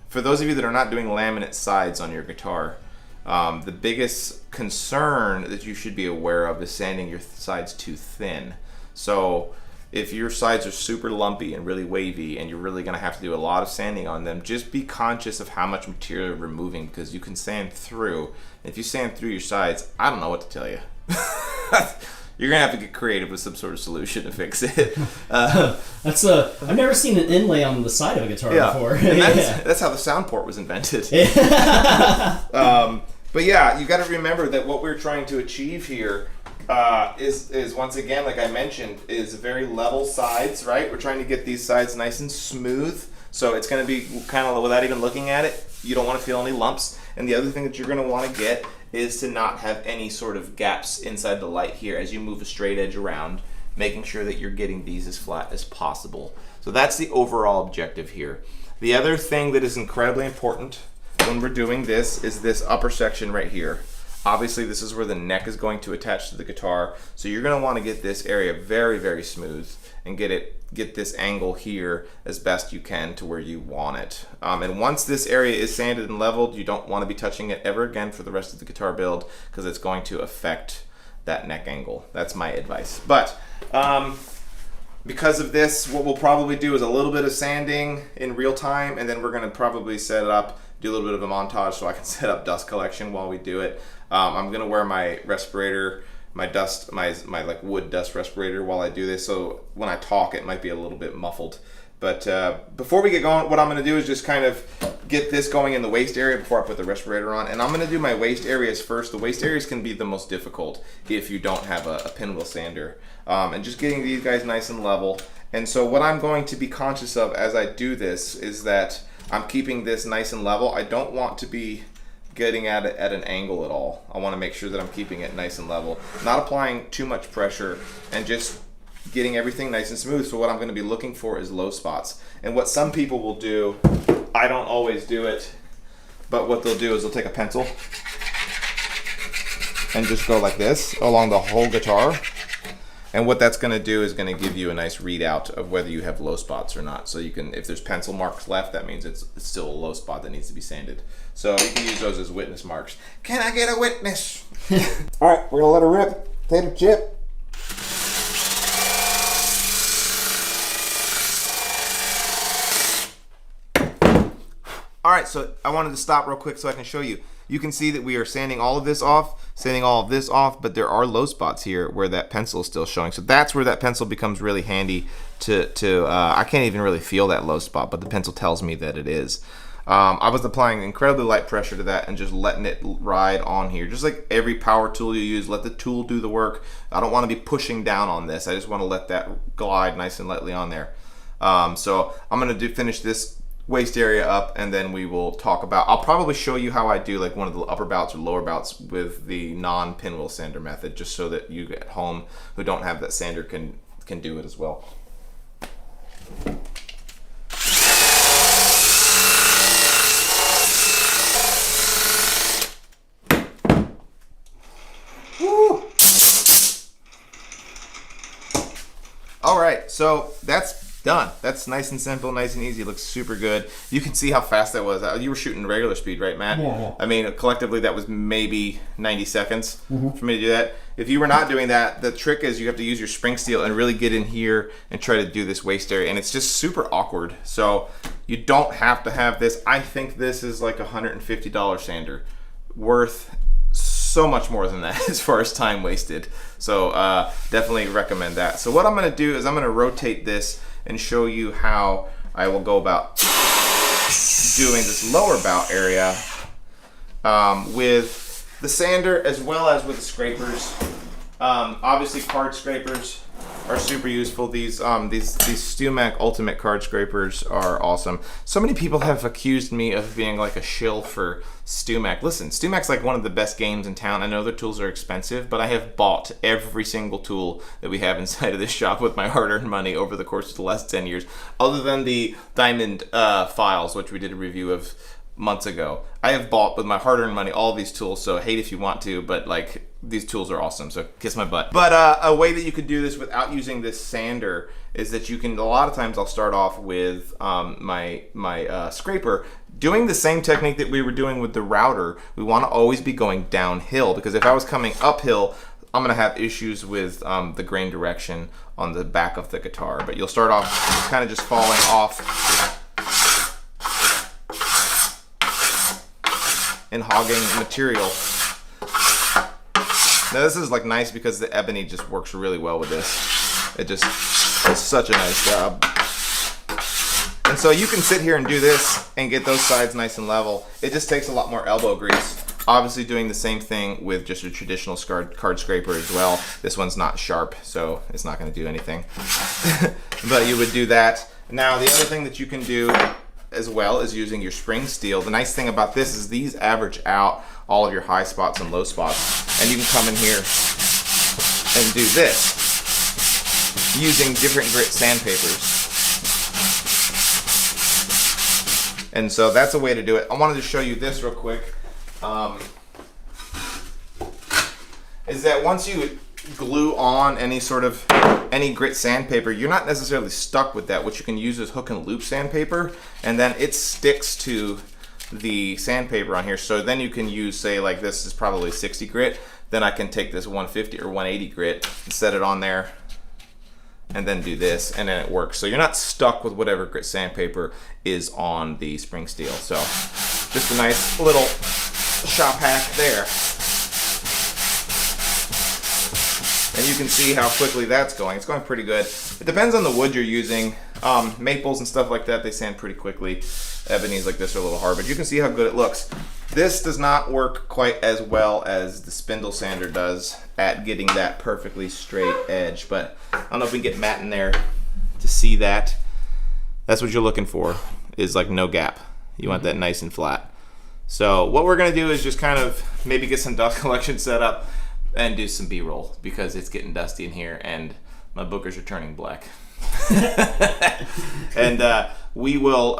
For those of you that are not doing laminate sides on your guitar, the biggest concern that you should be aware of is sanding your sides too thin. So if your sides are super lumpy and really wavy and you're really going to have to do a lot of sanding on them, just be conscious of how much material you're removing, because you can sand through. If you sand through your sides, I don't know what to tell you. you're gonna have to get creative with some sort of solution to fix it. That's I've never seen an inlay on the side of a guitar before. And that's how the sound port was invented. But yeah, you got to remember that what we're trying to achieve here is once again, like I mentioned, is very level sides, right? We're trying to get these sides nice and smooth, so it's going to be kind of, without even looking at it, you don't want to feel any lumps. And the other thing that you're going to want to get is to not have any sort of gaps inside the light here as you move a straight edge around, making sure that you're getting these as flat as possible. So that's the overall objective here. The other thing that is incredibly important when we're doing this is this upper section right here. Obviously this is where the neck is going to attach to the guitar, so you're going to want to get this area very, very smooth and get this angle here as best you can to where you want it. And once this area is sanded and leveled, you don't want to be touching it ever again for the rest of the guitar build, because it's going to affect that neck angle. That's my advice. But because of this, what we'll probably do is a little bit of sanding in real time, and then we're going to probably set it up, do a little bit of a montage so I can set up dust collection while we do it. I'm going to wear my respirator, my like wood dust respirator while I do this, so when I talk it might be a little bit muffled. But before we get going, what I'm going to do is just kind of get this going in the waist area before I put the respirator on. And I'm going to do my waist areas first. The waist areas can be the most difficult if you don't have a pinwheel sander. And just getting these guys nice and level. And so what I'm going to be conscious of as I do this is that I'm keeping this nice and level. I don't want to be getting at it at an angle at all. I want to make sure that I'm keeping it nice and level, not applying too much pressure, and just getting everything nice and smooth. So what I'm going to be looking for is low spots. And what some people will do, I don't always do it, but what they'll do is they'll take a pencil and just go like this along the whole guitar. And what that's going to do is going to give you a nice readout of whether you have low spots or not. So you can, if there's pencil marks left, that means it's still a low spot that needs to be sanded. So you can use those as witness marks. Can I get a witness? All right, we're gonna let her rip. Potato chip. All right, so I wanted to stop real quick so I can show you. You can see that we are sanding all of this off, sanding all of this off, but there are low spots here where that pencil is still showing. So that's where that pencil becomes really handy I can't even really feel that low spot, but the pencil tells me that it is. I was applying incredibly light pressure to that and just letting it ride on here. Just like every power tool you use, let the tool do the work. I don't want to be pushing down on this. I just want to let that glide nice and lightly on there. So I'm going to finish this waist area up, and then we will talk about, I'll probably show you how I do like one of the upper bouts or lower bouts with the non-pinwheel sander method, just so that you at home who don't have that sander can do it as well. Woo. All right, so that's done. That's nice and simple, nice and easy. It looks super good. You can see how fast that was. You were shooting regular speed, right, Matt? Yeah. I mean, collectively, that was maybe 90 seconds for me to do that. If you were not doing that, the trick is you have to use your spring steel and really get in here and try to do this waist area, and it's just super awkward. So you don't have to have this. I think this is like a $150 sander, worth so much more than that as far as time wasted. So definitely recommend that. So what I'm going to do is I'm going to rotate this and show you how I will go about doing this lower bout area with the sander as well as with the scrapers. Obviously card scrapers are super useful. These StewMac Ultimate card scrapers are awesome. So many people have accused me of being like a shill for StewMac. Listen, StewMac's like one of the best games in town. I know their tools are expensive, but I have bought every single tool that we have inside of this shop with my hard-earned money over the course of the last 10 years, other than the Diamond files, which we did a review of months ago. I have bought with my hard-earned money all these tools, so hate if you want to, but like these tools are awesome, so kiss my butt. But a way that you could do this without using this sander is that you can, a lot of times I'll start off with my scraper, doing the same technique that we were doing with the router. We want to always be going downhill, because if I was coming uphill, I'm gonna have issues with the grain direction on the back of the guitar. But you'll start off kind of just falling off and hogging material. Now this is like nice because the ebony just works really well with this. It just does such a nice job. And so you can sit here and do this and get those sides nice and level. It just takes a lot more elbow grease. Obviously doing the same thing with just a traditional card scraper as well. This one's not sharp, so it's not gonna do anything. But you would do that. Now the other thing that you can do as well is using your spring steel. The nice thing about this is these average out all of your high spots and low spots. And you can come in here and do this using different grit sandpapers. And so that's a way to do it. I wanted to show you this real quick. Is that once you glue on any grit sandpaper, you're not necessarily stuck with that. What you can use is hook and loop sandpaper, and then it sticks to the sandpaper on here. So then you can use, say like this is probably 60 grit, then I can take this 150 or 180 grit and set it on there and then do this, and then it works. So you're not stuck with whatever grit sandpaper is on the spring steel. So just a nice little shop hack there. And you can see how quickly that's going. It's going pretty good. It depends on the wood you're using. Maples and stuff like that, they sand pretty quickly. Ebonies like this are a little hard, but you can see how good it looks. This does not work quite as well as the spindle sander does at getting that perfectly straight edge, but I don't know if we can get Matt in there to see that. That's what you're looking for, is like no gap. You want that nice and flat. So what we're gonna do is just kind of maybe get some dust collection set up and do some B-roll because it's getting dusty in here and my boogers are turning black. And we will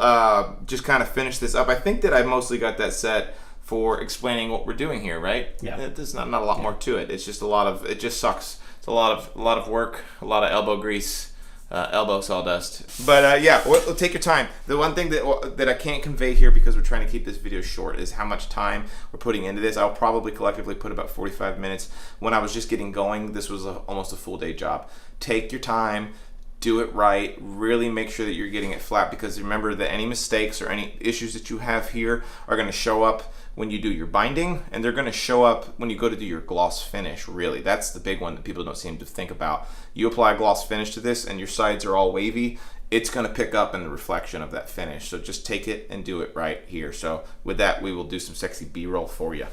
just kind of finish this up. I think that I mostly got that set for explaining what we're doing here, right? Yeah. There's not a lot more to it. It's just it just sucks. It's a lot of work, a lot of elbow grease, elbow sawdust. But yeah, we'll take your time. The one thing that I can't convey here because we're trying to keep this video short is how much time we're putting into this. I'll probably collectively put about 45 minutes. When I was just getting going, this was almost a full day job. Take your time. Do it right, really make sure that you're getting it flat, because remember that any mistakes or any issues that you have here are going to show up when you do your binding, and they're going to show up when you go to do your gloss finish. Really, that's the big one that people don't seem to think about. You apply a gloss finish to this and your sides are all wavy, it's going to pick up in the reflection of that finish. So just take it and do it right here. So with that, we will do some sexy B-roll for you.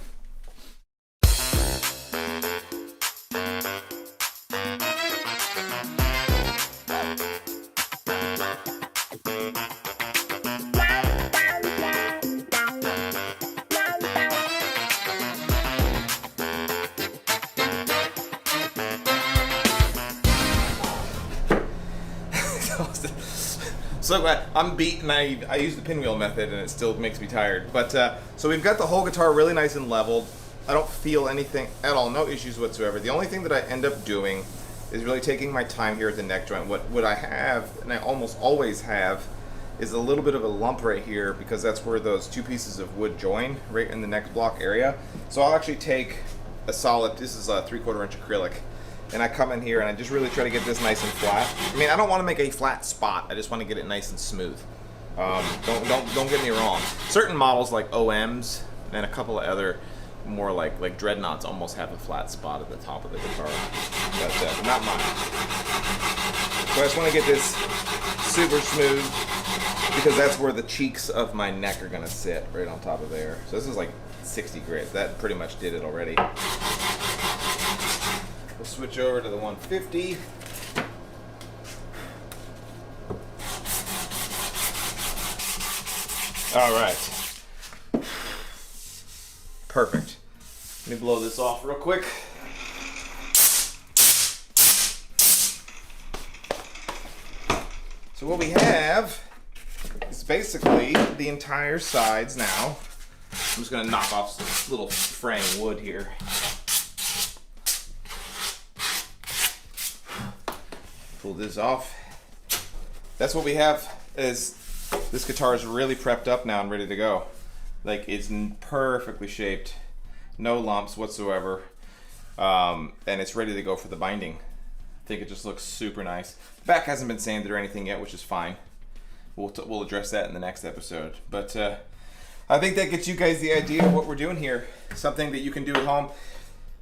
So glad I'm beat, and I use the pinwheel method and it still makes me tired. But so we've got the whole guitar really nice and leveled. I don't feel anything at all, no issues whatsoever. The only thing that I end up doing is really taking my time here at the neck joint. What I have, and I almost always have, is a little bit of a lump right here because that's where those two pieces of wood join, right in the neck block area. So I'll actually take a solid, this is a 3/4 inch acrylic, and I come in here and I just really try to get this nice and flat. I mean, I don't want to make a flat spot. I just want to get it nice and smooth. Don't get me wrong. Certain models like OMs and a couple of other more like dreadnoughts almost have a flat spot at the top of the guitar, but not mine. So I just want to get this super smooth because that's where the cheeks of my neck are gonna sit, right on top of there. So this is like 60 grit. That pretty much did it already. We'll switch over to the 150. All right. Perfect. Let me blow this off real quick. So what we have is basically the entire sides now. I'm just gonna knock off some little fraying wood here. Pull this off. That's what we have. Is this guitar is really prepped up now and ready to go. Like, it's perfectly shaped, no lumps whatsoever, and it's ready to go for the binding. I think it just looks super nice. The back hasn't been sanded or anything yet, which is fine. We'll address that in the next episode. But I think that gets you guys the idea of what we're doing here. Something that you can do at home.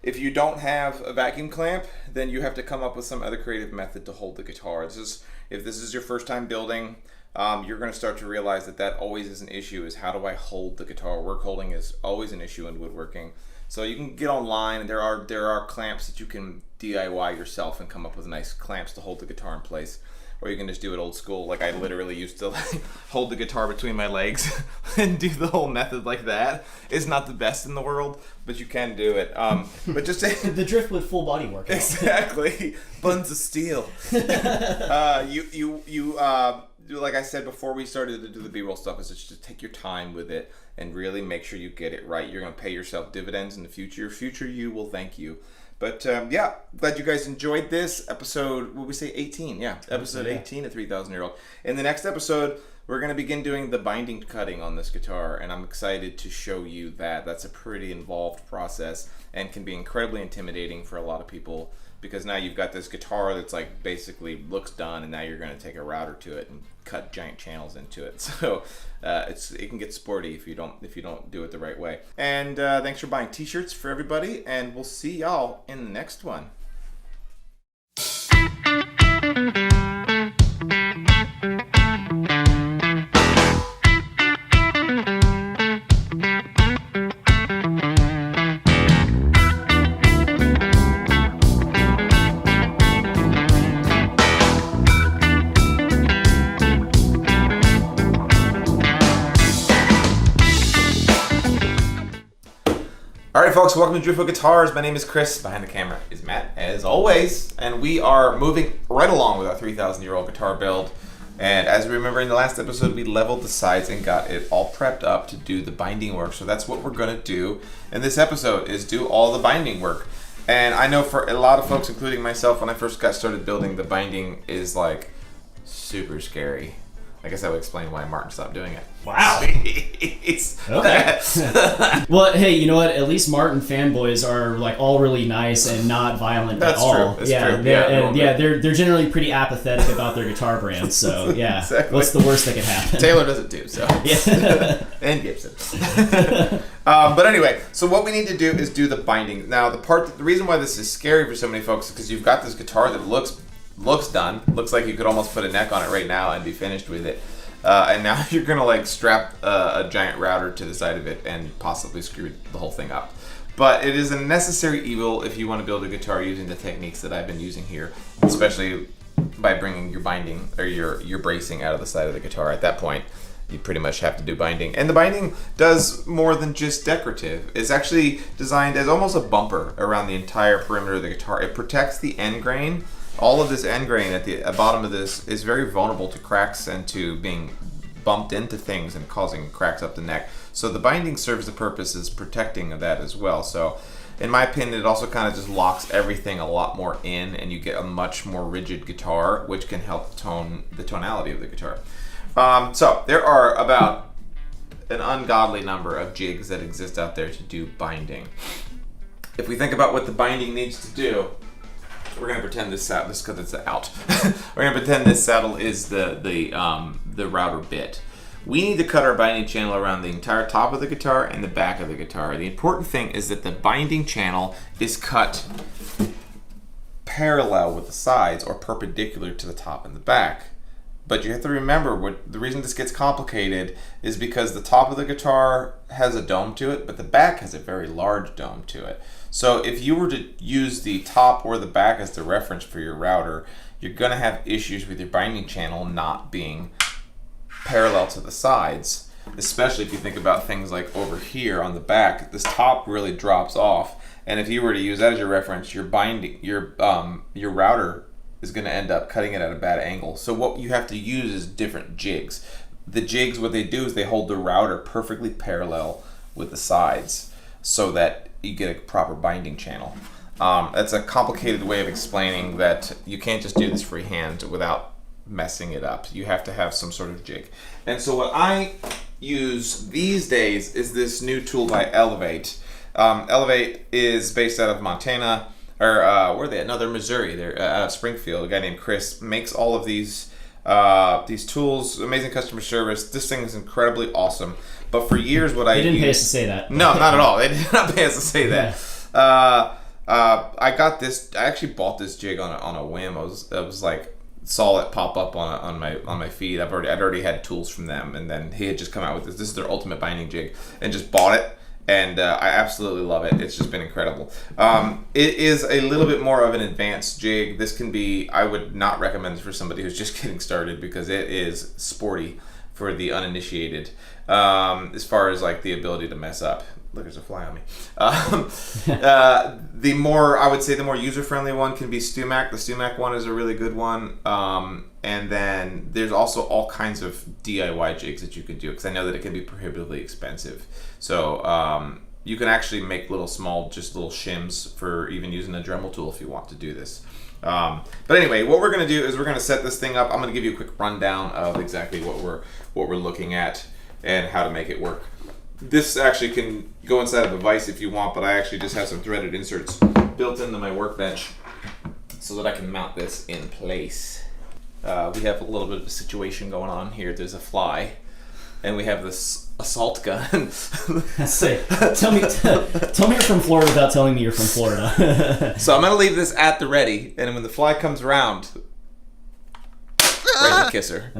If you don't have a vacuum clamp, then you have to come up with some other creative method to hold the guitar. If this is your first time building, you're going to start to realize that always is an issue, is how do I hold the guitar? Work holding is always an issue in woodworking. So you can get online, and there are clamps that you can DIY yourself and come up with nice clamps to hold the guitar in place. Or you can just do it old school. Like I literally used to hold the guitar between my legs and do the whole method like that. It's not the best in the world, but you can do it. But just The driftwood full body workout. Exactly, buns of steel. Like I said before we started to do the B-roll stuff, is just to take your time with it and really make sure you get it right. You're gonna pay yourself dividends in the future. Future you will thank you. But yeah, glad you guys enjoyed this episode. What we say, 18? Yeah, episode 18 of 3,000 Year Old. In the next episode, we're going to begin doing the binding cutting on this guitar, and I'm excited to show you that. That's a pretty involved process and can be incredibly intimidating for a lot of people, because now you've got this guitar that's like basically looks done, and now you're going to take a router to it and cut giant channels into it. So it can get sporty if you don't do it the right way. And thanks for buying t-shirts for everybody, and we'll see y'all in the next one. Alright folks, welcome to Driftwood Guitars. My name is Chris. Behind the camera is Matt, as always. And we are moving right along with our 3,000-year-old guitar build. And as we remember in the last episode, we leveled the sides and got it all prepped up to do the binding work. So that's what we're going to do in this episode, is do all the binding work. And I know for a lot of folks, including myself, when I first got started building, the binding is like super scary. I guess that would explain why Martin stopped doing it. Wow. Okay. Well, hey, you know what? At least Martin fanboys are like all really nice and not violent at all. That's yeah, true. They're generally pretty apathetic about their guitar brands. So yeah, Exactly. What's the worst that could happen? Taylor does it too, so. Yeah. And Gibson. But anyway, so what we need to do is do the binding. Now, the reason why this is scary for so many folks is because you've got this guitar that looks done. Looks like you could almost put a neck on it right now and be finished with it. And now you're gonna like strap a giant router to the side of it and possibly screw the whole thing up. But it is a necessary evil if you want to build a guitar using the techniques that I've been using here, especially by bringing your binding or your bracing out of the side of the guitar. At that point, you pretty much have to do binding. And the binding does more than just decorative. It's actually designed as almost a bumper around the entire perimeter of the guitar. It protects the end grain. All of this end grain at the bottom of this is very vulnerable to cracks and to being bumped into things and causing cracks up the neck. So the binding serves the purpose as protecting of that as well. So in my opinion, it also kind of just locks everything a lot more in, and you get a much more rigid guitar, which can help tone the tonality of the guitar. So there are about an ungodly number of jigs that exist out there to do binding. If we think about what the binding needs to do, we're gonna pretend this saddle, because it's out. We're gonna pretend this saddle is the router bit. We need to cut our binding channel around the entire top of the guitar and the back of the guitar. The important thing is that the binding channel is cut parallel with the sides or perpendicular to the top and the back. But you have to remember, the reason this gets complicated is because the top of the guitar has a dome to it, but the back has a very large dome to it. So if you were to use the top or the back as the reference for your router, you're gonna have issues with your binding channel not being parallel to the sides, especially if you think about things like over here on the back. This top really drops off, and if you were to use that as your reference, your router is going to end up cutting it at a bad angle. So what you have to use is different jigs. The jigs, what they do is they hold the router perfectly parallel with the sides so that you get a proper binding channel. That's a complicated way of explaining that you can't just do this freehand without messing it up. You have to have some sort of jig. And so what I use these days is this new tool by Elevate. Elevate is based out of Montana, or where are they at? No, they're Missouri. They're out of Springfield. A guy named Chris makes all of these tools. Amazing customer service. This thing is incredibly awesome. But for years, what I They didn't pay us to say that. No, not at all. They did not pay us to say that. I got this. I actually bought this jig on a whim. I was like saw it pop up on my feed. I'd already had tools from them, and then he had just come out with this. This is their ultimate binding jig, and just bought it. And I absolutely love it. It's just been incredible. It is a little bit more of an advanced jig. This can be, I would not recommend this for somebody who's just getting started because it is sporty for the uninitiated as far as like the ability to mess up. Look, there's a fly on me. The more, I would say the more user-friendly one can be StewMac. The StewMac one is a really good one. And then there's also all kinds of DIY jigs that you can do because I know that it can be prohibitively expensive. So you can actually make little shims for even using a Dremel tool if you want to do this. But anyway, what we're going to do is we're going to set this thing up. I'm going to give you a quick rundown of exactly what we're looking at and how to make it work. This actually can go inside of a vise if you want, but I actually just have some threaded inserts built into my workbench so that I can mount this in place. We have a little bit of a situation going on here. There's a fly, and we have this assault gun. Say, tell me you're from Florida without telling me you're from Florida. So I'm gonna leave this at the ready, and when the fly comes around, ready to kiss her.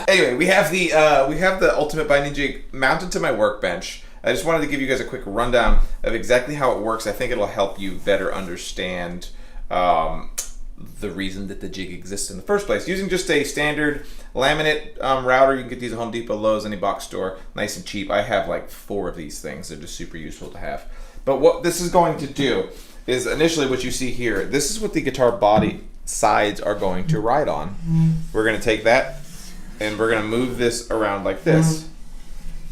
Anyway, we have the ultimate binding jig mounted to my workbench. I just wanted to give you guys a quick rundown of exactly how it works. I think it'll help you better understand the reason that the jig exists in the first place. Using just a standard laminate router, you can get these at Home Depot, Lowe's, any box store, nice and cheap. I have like 4 of these things. They're just super useful to have. But what this is going to do is initially what you see here, this is what the guitar body sides are going to ride on. We're going to take that and we're going to move this around like this.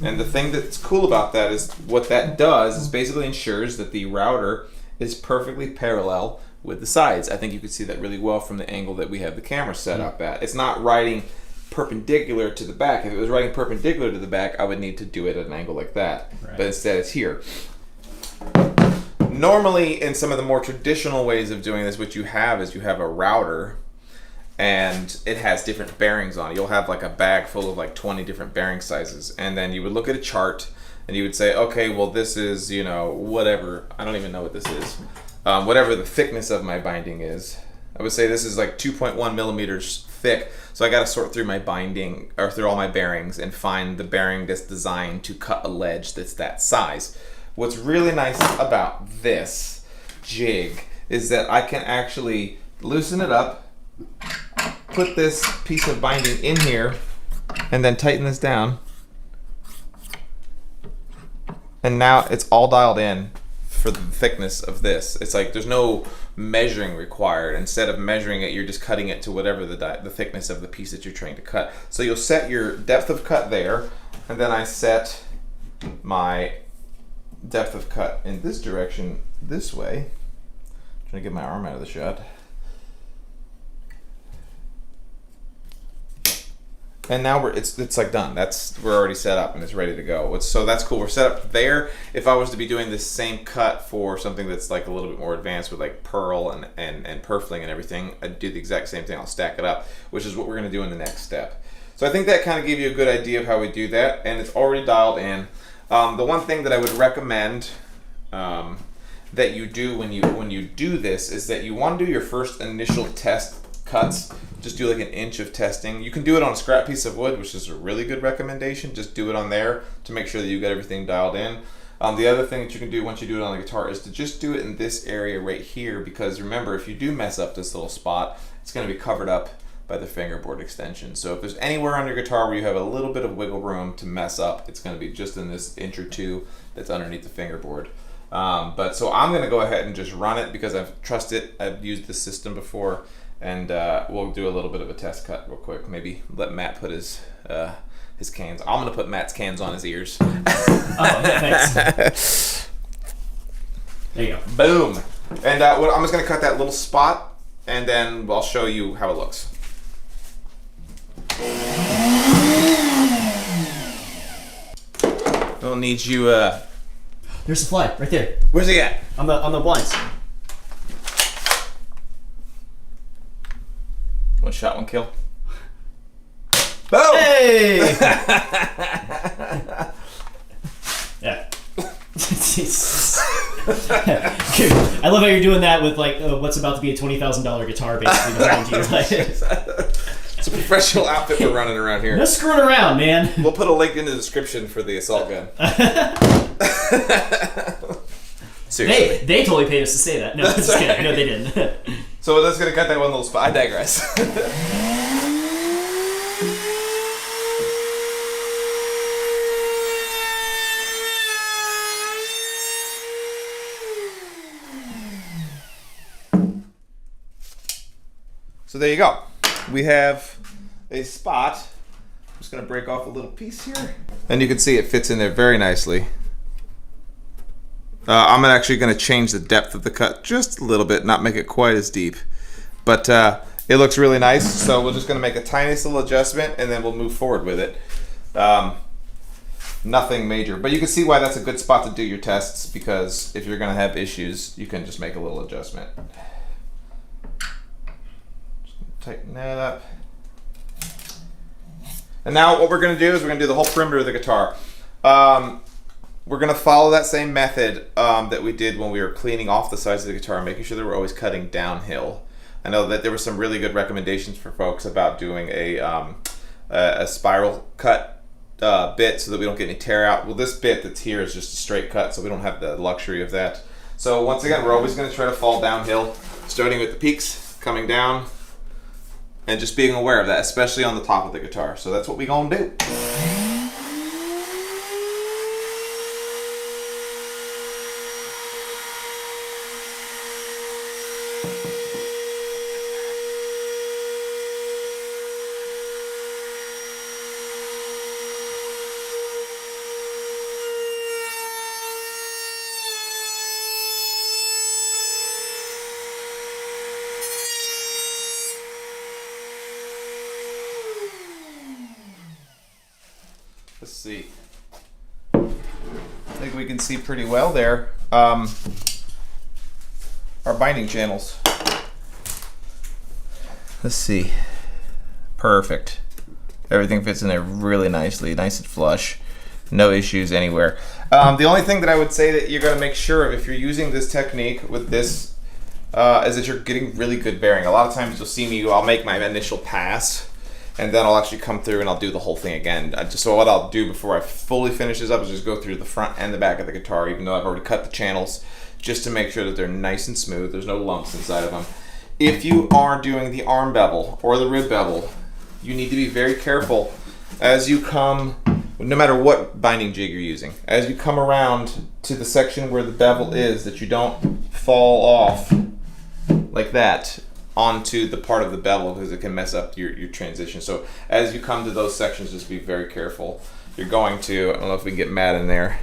And the thing that's cool about that is what that does is basically ensures that the router is perfectly parallel with the sides. I think you can see that really well from the angle that we have the camera set up at. It's not riding perpendicular to the back. If it was riding perpendicular to the back, I would need to do it at an angle like that. Right. But instead it's here. Normally, in some of the more traditional ways of doing this, what you have is you have a router and it has different bearings on it. You'll have like a bag full of like 20 different bearing sizes. And then you would look at a chart and you would say, okay, well this is, you know, whatever. I don't even know what this is. Whatever the thickness of my binding is. I would say this is like 2.1 millimeters thick. So I got to sort through my binding or through all my bearings and find the bearing that's designed to cut a ledge that's that size. What's really nice about this jig is that I can actually loosen it up, put this piece of binding in here, and then tighten this down. And now it's all dialed in for the thickness of this. It's like there's no measuring required. Instead of measuring it, you're just cutting it to whatever the thickness of the piece that you're trying to cut. So you'll set your depth of cut there, and then I set my depth of cut in this direction this way. I'm trying to get my arm out of the shot. And now it's like done. We're already set up and it's ready to go. So that's cool. We're set up there. If I was to be doing this same cut for something that's like a little bit more advanced with like Pearl and Purfling and everything, I'd do the exact same thing. I'll stack it up, which is what we're gonna do in the next step. So I think that kind of gave you a good idea of how we do that, and it's already dialed in. The one thing that I would recommend that you do when you do this is that you want to do your first initial test cuts. Just do like 1 inch of testing. You can do it on a scrap piece of wood, which is a really good recommendation. Just do it on there to make sure that you got everything dialed in. The other thing that you can do once you do it on the guitar is to just do it in this area right here, because remember, if you do mess up this little spot, it's going to be covered up by the fingerboard extension. So if there's anywhere on your guitar where you have a little bit of wiggle room to mess up, it's going to be just in this 1 or 2 inches that's underneath the fingerboard. But so I'm going to go ahead and just run it because I've trusted it. I've used this system before, and we'll do a little bit of a test cut real quick. Maybe let Matt put his cans. I'm going to put Matt's cans on his ears. Oh, thanks. There you go. Boom. And I'm just going to cut that little spot, and then I'll show you how it looks. We'll need you. There's a fly right there. Where's he at? On the blinds. One shot, one kill. Boom! Hey! Yeah. I love how you're doing that with like what's about to be a $20,000 guitar basically behind you. Like, It's a professional outfit we're running around here. no screwing around, man. We'll put a link in the description for the assault gun. Seriously. They totally paid us to say that. No, just kidding. No, they didn't. So that's gonna cut that one little spot. I digress. So there you go. We have a spot. I'm just gonna break off a little piece here. And you can see it fits in there very nicely. I'm actually gonna change the depth of the cut just a little bit, not make it quite as deep. But it looks really nice, so we're just gonna make a tiniest little adjustment and then we'll move forward with it. Nothing major, but you can see why that's a good spot to do your tests, because if you're gonna have issues, you can just make a little adjustment. Tighten that up. And now what we're going to do is we're going to do the whole perimeter of the guitar. We're going to follow that same method that we did when we were cleaning off the sides of the guitar, making sure that we're always cutting downhill. I know that there were some really good recommendations for folks about doing a spiral cut bit so that we don't get any tear out. Well, this bit that's here is just a straight cut, so we don't have the luxury of that. So once again, we're always going to try to fall downhill, starting with the peaks, coming down, and just being aware of that, especially on the top of the guitar. So that's what we gonna do. Let's see. I think we can see pretty well there. Our binding channels. Let's see. Perfect. Everything fits in there really nicely, nice and flush. No issues anywhere. The only thing that I would say that you're going to make sure of if you're using this technique with this is that you're getting really good bearing. A lot of times you'll see me, I'll make my initial pass, and then I'll actually come through and I'll do the whole thing again. So what I'll do before I fully finish this up is just go through the front and the back of the guitar, even though I've already cut the channels, just to make sure that they're nice and smooth. There's no lumps inside of them. If you are doing the arm bevel or the rib bevel, you need to be very careful as you come, no matter what binding jig you're using, as you come around to the section where the bevel is, that you don't fall off like that onto the part of the bevel, because it can mess up your transition. So as you come to those sections, just be very careful. You're going to, I don't know if we can get Matt in there,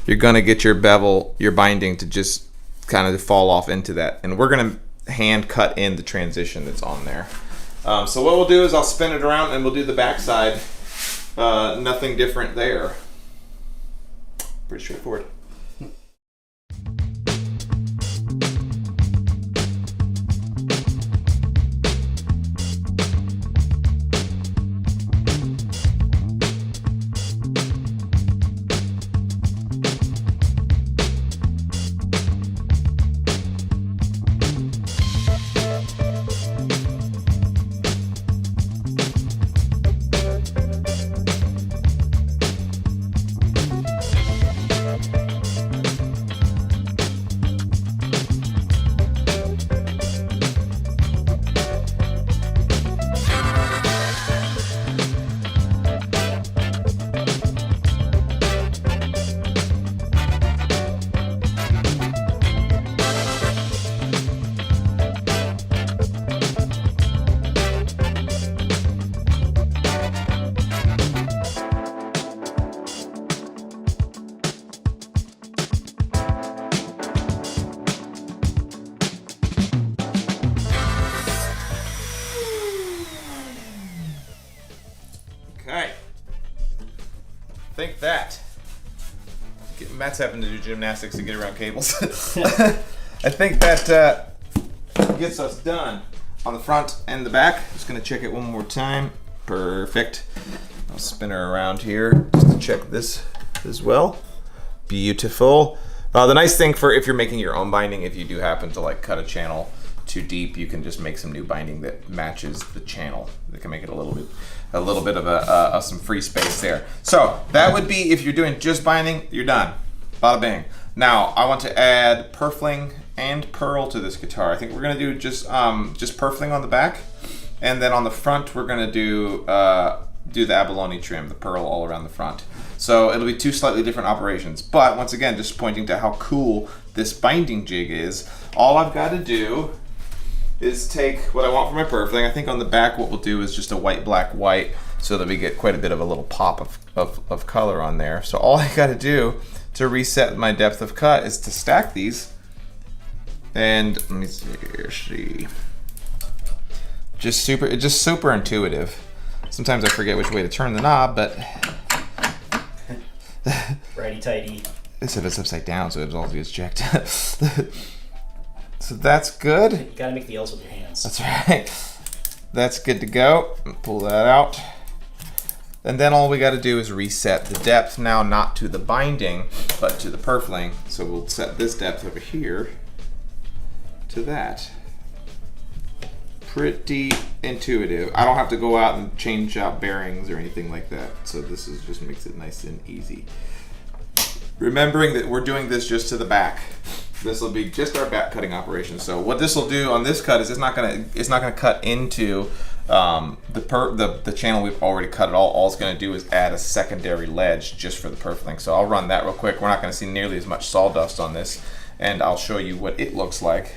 you're going to get your bevel, your binding to just kind of fall off into that. And we're going to hand cut in the transition that's on there. So what we'll do is I'll spin it around and we'll do the back side. Nothing different there. Pretty straightforward. Okay. I think that Matt's having to do gymnastics to get around cables. I think that gets us done on the front and the back. Just gonna check it one more time. Perfect. I'll spin her around here just to check this as well. Beautiful. The nice thing for if you're making your own binding, if you do happen to like cut a channel too deep, you can just make some new binding that matches the channel. That can make it a little bit of some free space there. So that would be if you're doing just binding, you're done. Bada bing. Now I want to add purfling and pearl to this guitar. I think we're gonna do just purfling on the back, and then on the front we're gonna do the abalone trim, the pearl all around the front. So it'll be two slightly different operations. But once again, just pointing to how cool this binding jig is. All I've got to do is take what I want for my purfling. I think on the back what we'll do is just a white, black, white, so that we get quite a bit of a little pop of color on there. So all I got to do to reset my depth of cut is to stack these. And let me see here, just super intuitive. Sometimes I forget which way to turn the knob, but Righty tighty. except it's upside down, so it all gets checked. So that's good. You gotta make the L's with your hands. That's right. That's good to go. Pull that out. And then all we got to do is reset the depth now, not to the binding, but to the purfling. So we'll set this depth over here to that. Pretty intuitive. I don't have to go out and change out bearings or anything like that. So this is just makes it nice and easy. Remembering that we're doing this just to the back. This will be just our back cutting operation. So what this will do on this cut is it's not gonna cut into the channel we've already cut at all. All it's gonna do is add a secondary ledge just for the purfling. So I'll run that real quick. We're not gonna see nearly as much sawdust on this, and I'll show you what it looks like.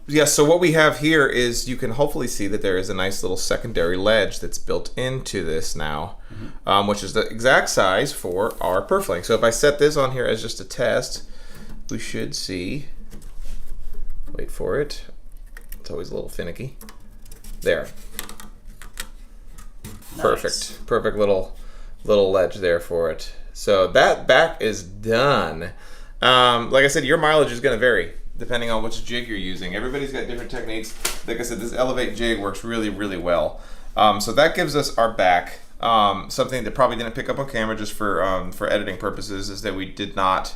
Yeah, so what we have here is you can hopefully see that there is a nice little secondary ledge that's built into this now, which is the exact size for our purfling. So if I set this on here as just a test, we should see, wait for it, it's always a little finicky, there. Nice. Perfect little ledge there for it. So that back is done. Like I said, your mileage is going to vary depending on which jig you're using. Everybody's got different techniques. Like I said, this Elevate jig works really, really well. So that gives us our back. Something that probably didn't pick up on camera just for editing purposes is that we did not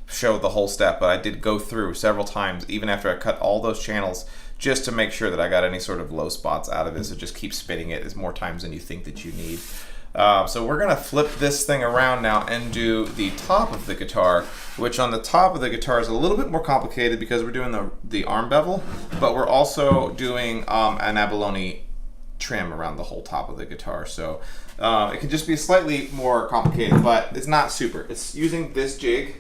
show the whole step, but I did go through several times, even after I cut all those channels, just to make sure that I got any sort of low spots out of it. So just keep spinning it as more times than you think that you need. So we're gonna flip this thing around now and do the top of the guitar, which on the top of the guitar is a little bit more complicated because we're doing the arm bevel, but we're also doing an abalone trim around the whole top of the guitar. So it can just be slightly more complicated, but it's not super. It's using this jig.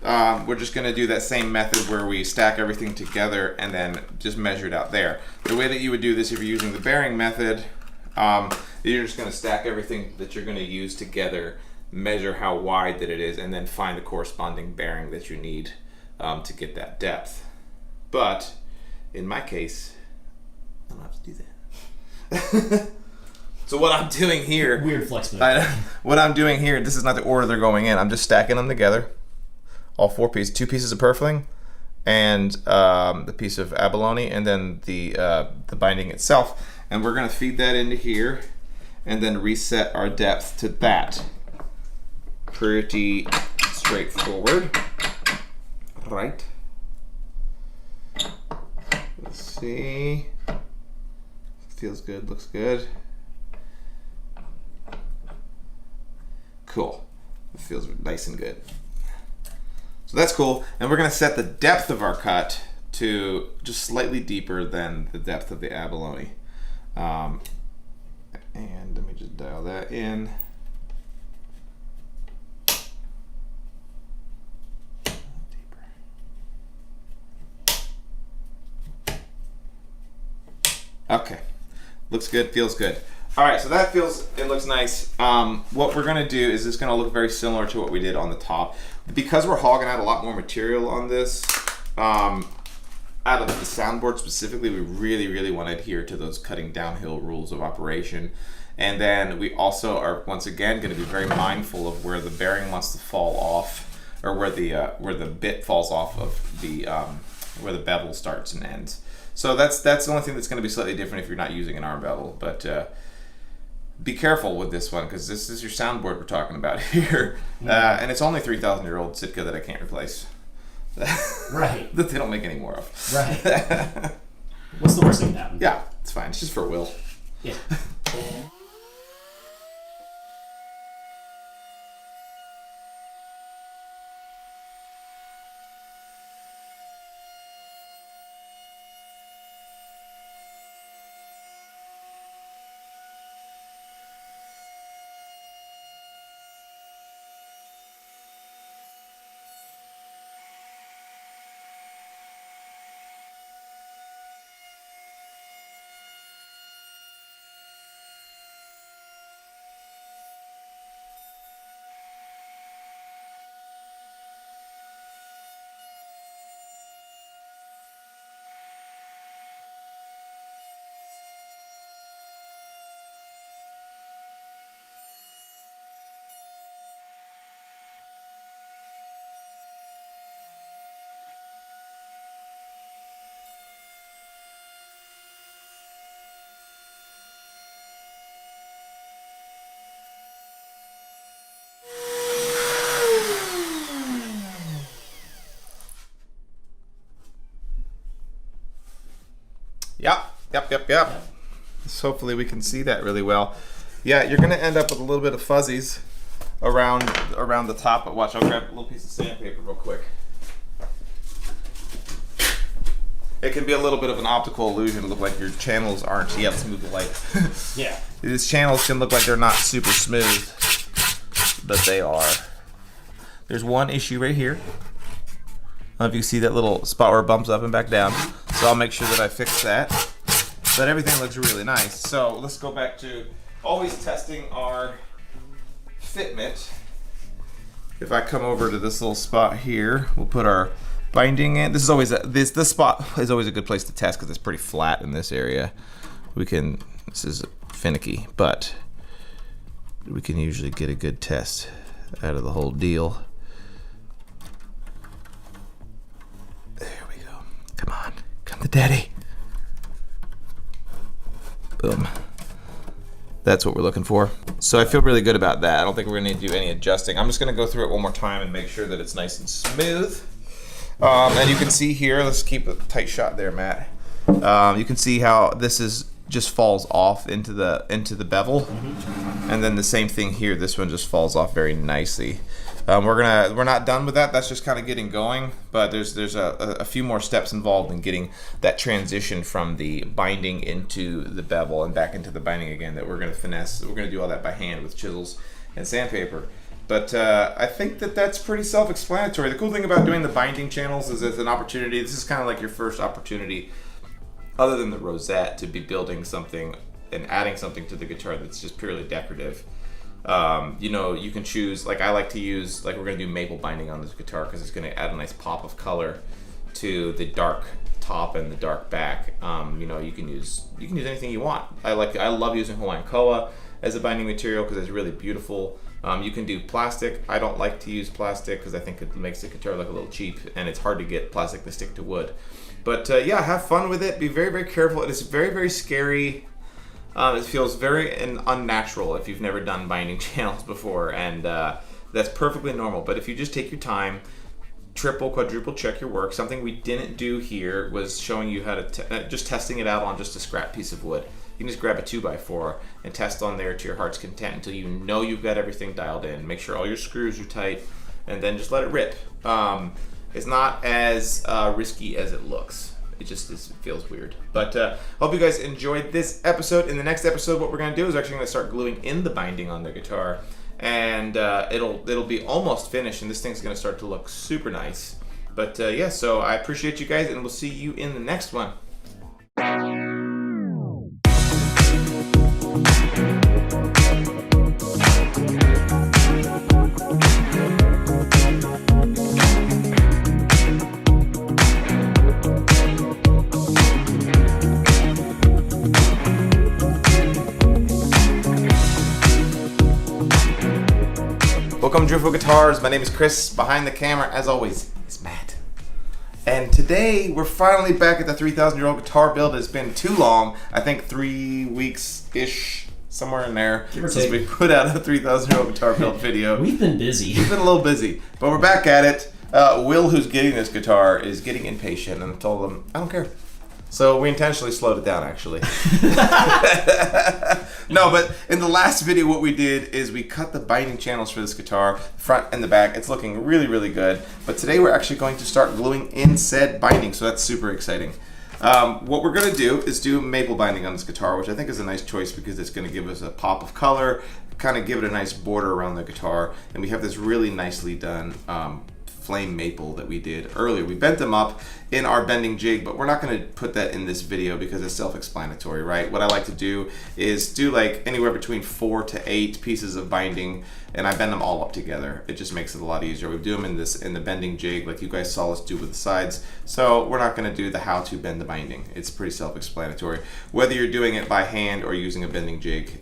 We're just gonna do that same method where we stack everything together and then just measure it out there. The way that you would do this if you're using the bearing method, you're just going to stack everything that you're going to use together, measure how wide that it is, and then find the corresponding bearing that you need to get that depth. But in my case, I don't have to do that. So what I'm doing here, Weird flex what I'm doing here, this is not the order they're going in. I'm just stacking them together, all four pieces, 2 pieces of purfling, and the piece of abalone, and then the binding itself. And we're gonna feed that into here and then reset our depth to that. Pretty straightforward, right? Let's see. Feels good, looks good. Cool. It feels nice and good. So that's cool. And we're gonna set the depth of our cut to just slightly deeper than the depth of the abalone. And let me just dial that in. Okay, looks good, feels good. All right, so that it looks nice. What we're gonna do is it's gonna look very similar to what we did on the top. Because we're hogging out a lot more material on this, out of the soundboard specifically, we really wanna adhere to those cutting downhill rules of operation. And then we also are, once again, gonna be very mindful of where the bearing wants to fall off, or where the bit falls off of the, where the bevel starts and ends. So that's the only thing that's going to be slightly different if you're not using an arm bevel. But be careful with this one, because this is your soundboard we're talking about here. And it's only 3,000-year-old Sitka that I can't replace. Right. That they don't make any more of. Right. What's the worst thing that happen? Yeah, it's fine. It's just for Will. Yeah. Yep. So hopefully we can see that really well. Yeah, you're gonna end up with a little bit of fuzzies around the top, but watch, I'll grab a little piece of sandpaper real quick. It can be a little bit of an optical illusion to look like your channels aren't, yeah, let's move the light. Yeah. These channels can look like they're not super smooth, but they are. There's one issue right here. I don't know if you can see that little spot where it bumps up and back down. So I'll make sure that I fix that. But everything looks really nice. So let's go back to always testing our fitment. If I come over to this little spot here, we'll put our binding in. This is always this spot is always a good place to test because it's pretty flat in this area. This is finicky, but we can usually get a good test out of the whole deal. There we go. Come on, come to daddy. Boom. That's what we're looking for. So I feel really good about that. I don't think we're gonna need to do any adjusting. I'm just gonna go through it one more time and make sure that it's nice and smooth. And you can see here, let's keep a tight shot there, Matt. You can see how this just falls off into the bevel. And then the same thing here, this one just falls off very nicely. We're not done with that. That's just kind of getting going, but there's a few more steps involved in getting that transition from the binding into the bevel and back into the binding again that we're gonna finesse. We're gonna do all that by hand with chisels and sandpaper. But I think that's pretty self-explanatory. The cool thing about doing the binding channels is it's an opportunity. This is kind of like your first opportunity, other than the Rosette, to be building something and adding something to the guitar that's just purely decorative. You know, you can choose, like I like to use, like we're gonna do maple binding on this guitar because it's gonna add a nice pop of color to the dark top and the dark back. You know, you can use anything you want. I love using Hawaiian koa as a binding material because it's really beautiful. You can do plastic. I don't like to use plastic because I think it makes the guitar look a little cheap, and it's hard to get plastic to stick to wood. But yeah, have fun with it. Be very, very careful. It is very, very scary. It feels very unnatural if you've never done binding channels before, and that's perfectly normal. But if you just take your time, triple, quadruple check your work. Something we didn't do here was showing you how to just testing it out on just a scrap piece of wood. You can just grab a 2x4 and test on there to your heart's content until you know you've got everything dialed in. Make sure all your screws are tight, and then just let it rip. It's not as risky as it looks. It feels weird. But hope you guys enjoyed this episode. In the next episode, what we're going to do is actually going to start gluing in the binding on the guitar, and it'll be almost finished, and this thing's going to start to look super nice. But yeah, so I appreciate you guys, and we'll see you in the next one. Welcome to Driftwood Guitars. My name is Chris. Behind the camera, as always, is Matt. And today, we're finally back at the 3,000-year-old guitar build. It's been too long. I think 3 weeks-ish, somewhere in there, since we put out a 3,000-year-old guitar build video. We've been busy. We've been a little busy, but we're back at it. Will, who's getting this guitar, is getting impatient, and I told him, I don't care. So we intentionally slowed it down, actually. No, but in the last video, what we did is we cut the binding channels for this guitar, front and the back. It's looking really, really good. But today we're actually going to start gluing in said binding, so that's super exciting. What we're going to do is do maple binding on this guitar, which I think is a nice choice because it's going to give us a pop of color, kind of give it a nice border around the guitar. And we have this really nicely done flame maple that we did earlier. We bent them up in our bending jig, but we're not going to put that in this video because it's self-explanatory, right? What I like to do is do like anywhere between 4 to 8 pieces of binding, and I bend them all up together. It just makes it a lot easier. We do them in the bending jig like you guys saw us do with the sides. So we're not going to do the how to bend the binding. It's pretty self-explanatory. Whether you're doing it by hand or using a bending jig,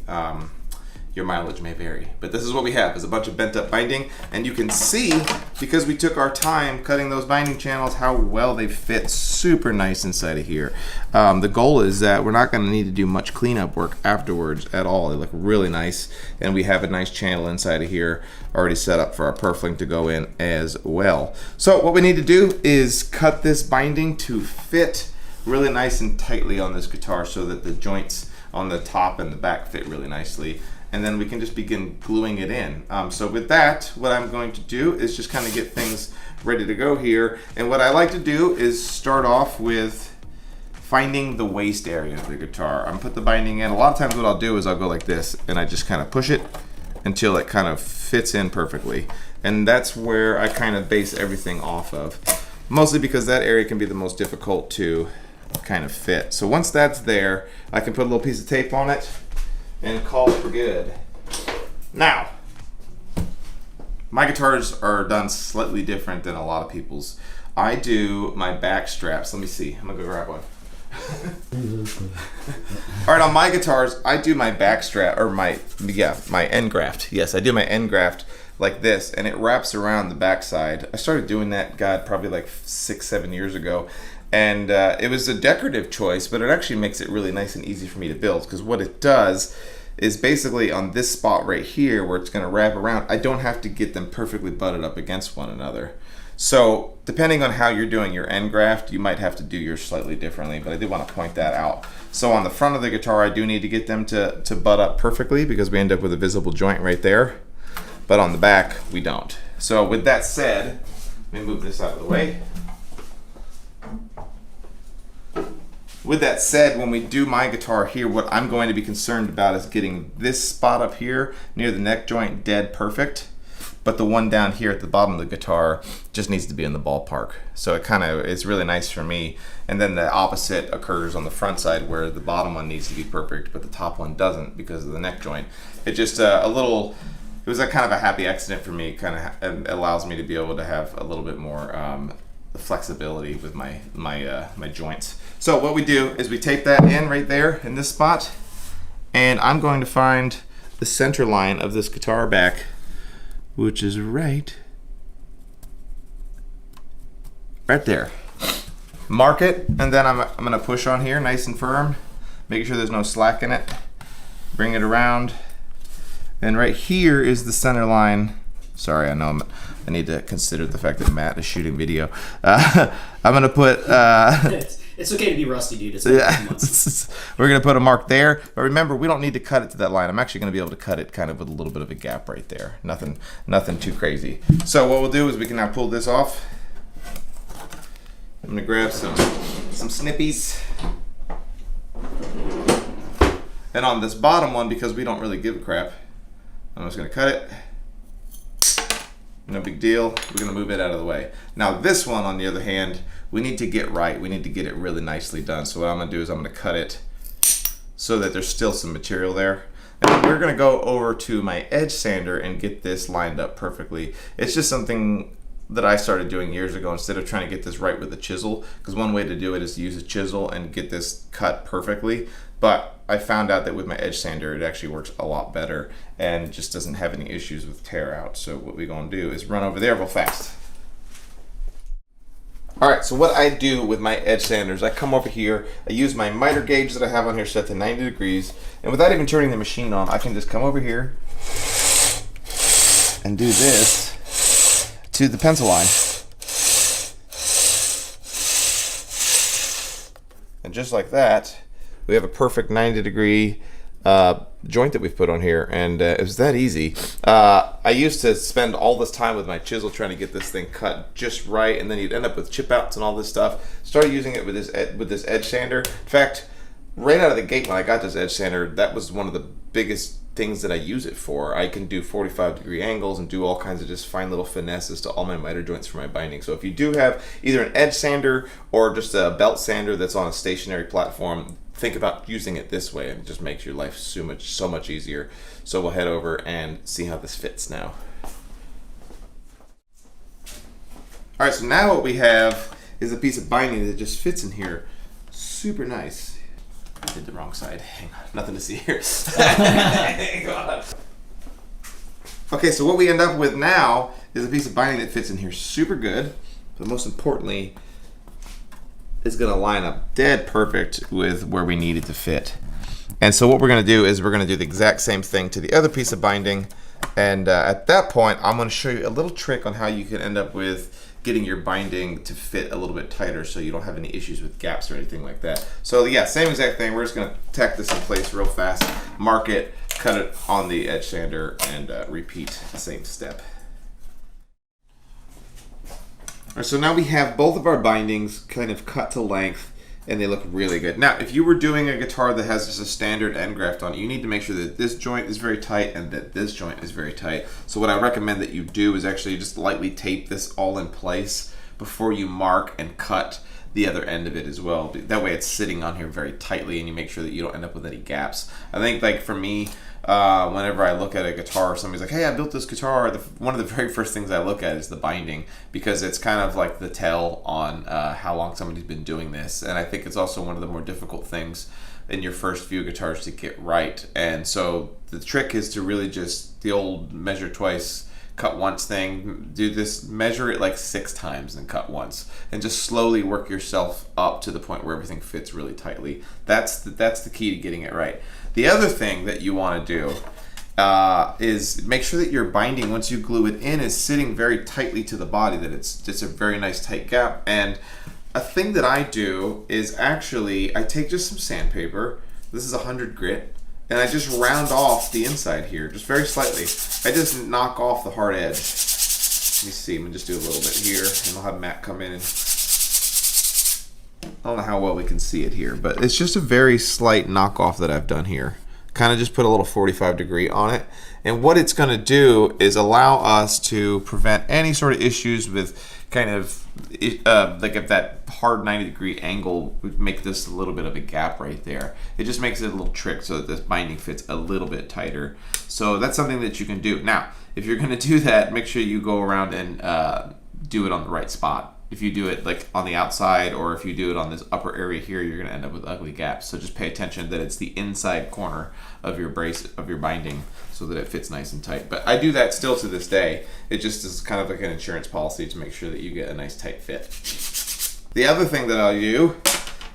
your mileage may vary, but this is what we have, is a bunch of bent up binding, and you can see, because we took our time cutting those binding channels, how well they fit super nice inside of here. The goal is that we're not going to need to do much cleanup work afterwards at all. They look really nice, and we have a nice channel inside of here already set up for our purfling to go in as well. So what we need to do is cut this binding to fit really nice and tightly on this guitar so that the joints on the top and the back fit really nicely. And then we can just begin gluing it in. So with that, what I'm going to do is just kind of get things ready to go here. And what I like to do is start off with finding the waist area of the guitar. I'm put the binding in. A lot of times what I'll do is I'll go like this, and I just kind of push it until it kind of fits in perfectly. And that's where I kind of base everything off of. Mostly because that area can be the most difficult to kind of fit. So once that's there, I can put a little piece of tape on it and call it good. Now, my guitars are done slightly different than a lot of people's. I do my back straps. Let me see. I'm gonna go grab one. All right, on my guitars, I do my back strap, or my end graft. Yes, I do my end graft like this, and it wraps around the back side. I started doing that, God, probably like 6-7 years ago. And it was a decorative choice, but it actually makes it really nice and easy for me to build, because what it does is basically on this spot right here where it's going to wrap around, I don't have to get them perfectly butted up against one another. So depending on how you're doing your end graft, you might have to do yours slightly differently, but I did want to point that out. So on the front of the guitar, I do need to get them to butt up perfectly because we end up with a visible joint right there. But on the back, we don't. So with that said, let me move this out of the way. With that said, when we do my guitar here, what I'm going to be concerned about is getting this spot up here near the neck joint dead perfect, but the one down here at the bottom of the guitar just needs to be in the ballpark. So it kind of is really nice for me. And then the opposite occurs on the front side where the bottom one needs to be perfect, but the top one doesn't because of the neck joint. It just it was a kind of a happy accident for me. Kind of allows me to be able to have a little bit more flexibility with my joints. So what we do is we tape that in right there in this spot, and I'm going to find the center line of this guitar back which is right there. Mark it, and then I'm gonna push on here nice and firm, making sure there's no slack in it. Bring it around, and right here is the center line. Sorry, I know I need to consider the fact that Matt is shooting video. I'm gonna put. It's okay to be rusty, dude. It's We're gonna put a mark there, but remember, we don't need to cut it to that line. I'm actually gonna be able to cut it kind of with a little bit of a gap right there. Nothing too crazy. So what we'll do is we can now pull this off. I'm gonna grab some snippies. And on this bottom one, because we don't really give a crap, I'm just gonna cut it. No big deal. We're gonna move it out of the way. Now this one, on the other hand, we need to get right. We need to get it really nicely done. So what I'm gonna do is I'm gonna cut it so that there's still some material there. And then we're gonna go over to my edge sander and get this lined up perfectly. It's just something that I started doing years ago instead of trying to get this right with a chisel, because one way to do it is to use a chisel and get this cut perfectly. But I found out that with my edge sander, it actually works a lot better and just doesn't have any issues with tear out. So what we're gonna do is run over there real fast. All right, so what I do with my edge sanders, I come over here, I use my miter gauge that I have on here set to 90 degrees, and without even turning the machine on, I can just come over here and do this to the pencil line. And just like that, we have a perfect 90-degree joint that we've put on here, and it was that easy. I used to spend all this time with my chisel trying to get this thing cut just right, and then you'd end up with chip outs and all this stuff. Started using it with this edge sander. In fact, right out of the gate when I got this edge sander, that was one of the biggest things that I use it for. I can do 45-degree angles and do all kinds of just fine little finesses to all my miter joints for my binding. So if you do have either an edge sander or just a belt sander that's on a stationary platform, think about using it this way, and it just makes your life so much easier. So we'll head over and see how this fits now. All right, so now what we have is a piece of binding that just fits in here super nice. I did the wrong side. Hang on, nothing to see here. Hang on. Okay, so what we end up with now is a piece of binding that fits in here super good, but most importantly, it's gonna line up dead perfect with where we need it to fit. And so what we're gonna do is we're gonna do the exact same thing to the other piece of binding, and at that point, I'm gonna show you a little trick on how you can end up with getting your binding to fit a little bit tighter so you don't have any issues with gaps or anything like that. So yeah, same exact thing. We're just gonna tack this in place real fast, mark it, cut it on the edge sander, and repeat the same step. All right, so now we have both of our bindings kind of cut to length, and they look really good. Now, if you were doing a guitar that has just a standard end graft on it, you need to make sure that this joint is very tight and that this joint is very tight. So what I recommend that you do is actually just lightly tape this all in place before you mark and cut the other end of it as well. That way it's sitting on here very tightly, and you make sure that you don't end up with any gaps. I think, like for me, whenever I look at a guitar, somebody's like, hey, I built this guitar, one of the very first things I look at is the binding, because it's kind of like the tell on how long somebody's been doing this. And I think it's also one of the more difficult things in your first few guitars to get right. And so the trick is to really just, the old measure twice, cut once thing. Do this, measure it like 6 times and cut once, and just slowly work yourself up to the point where everything fits really tightly. That's the key to getting it right. The other thing that you want to do is make sure that your binding, once you glue it in, is sitting very tightly to the body, that it's a very nice tight gap. And a thing that I do is actually I take just some sandpaper. This is 100 grit. And I just round off the inside here, just very slightly. I just knock off the hard edge. Let me see, I'm gonna just do a little bit here, and I'll have Matt come in and, I don't know how well we can see it here, but it's just a very slight knockoff that I've done here. Kind of just put a little 45-degree on it. And what it's gonna do is allow us to prevent any sort of issues with kind of, like if that hard 90-degree angle would make this a little bit of a gap right there. It just makes it a little trick so that this binding fits a little bit tighter. So that's something that you can do. Now, if you're gonna do that, make sure you go around and do it on the right spot. if you do it like on the outside or if you do it on this upper area here, you're gonna end up with ugly gaps. So just pay attention that it's the inside corner of your brace, of your binding, so that it fits nice and tight. But I do that still to this day. It just is kind of like an insurance policy to make sure that you get a nice tight fit. The other thing that I'll do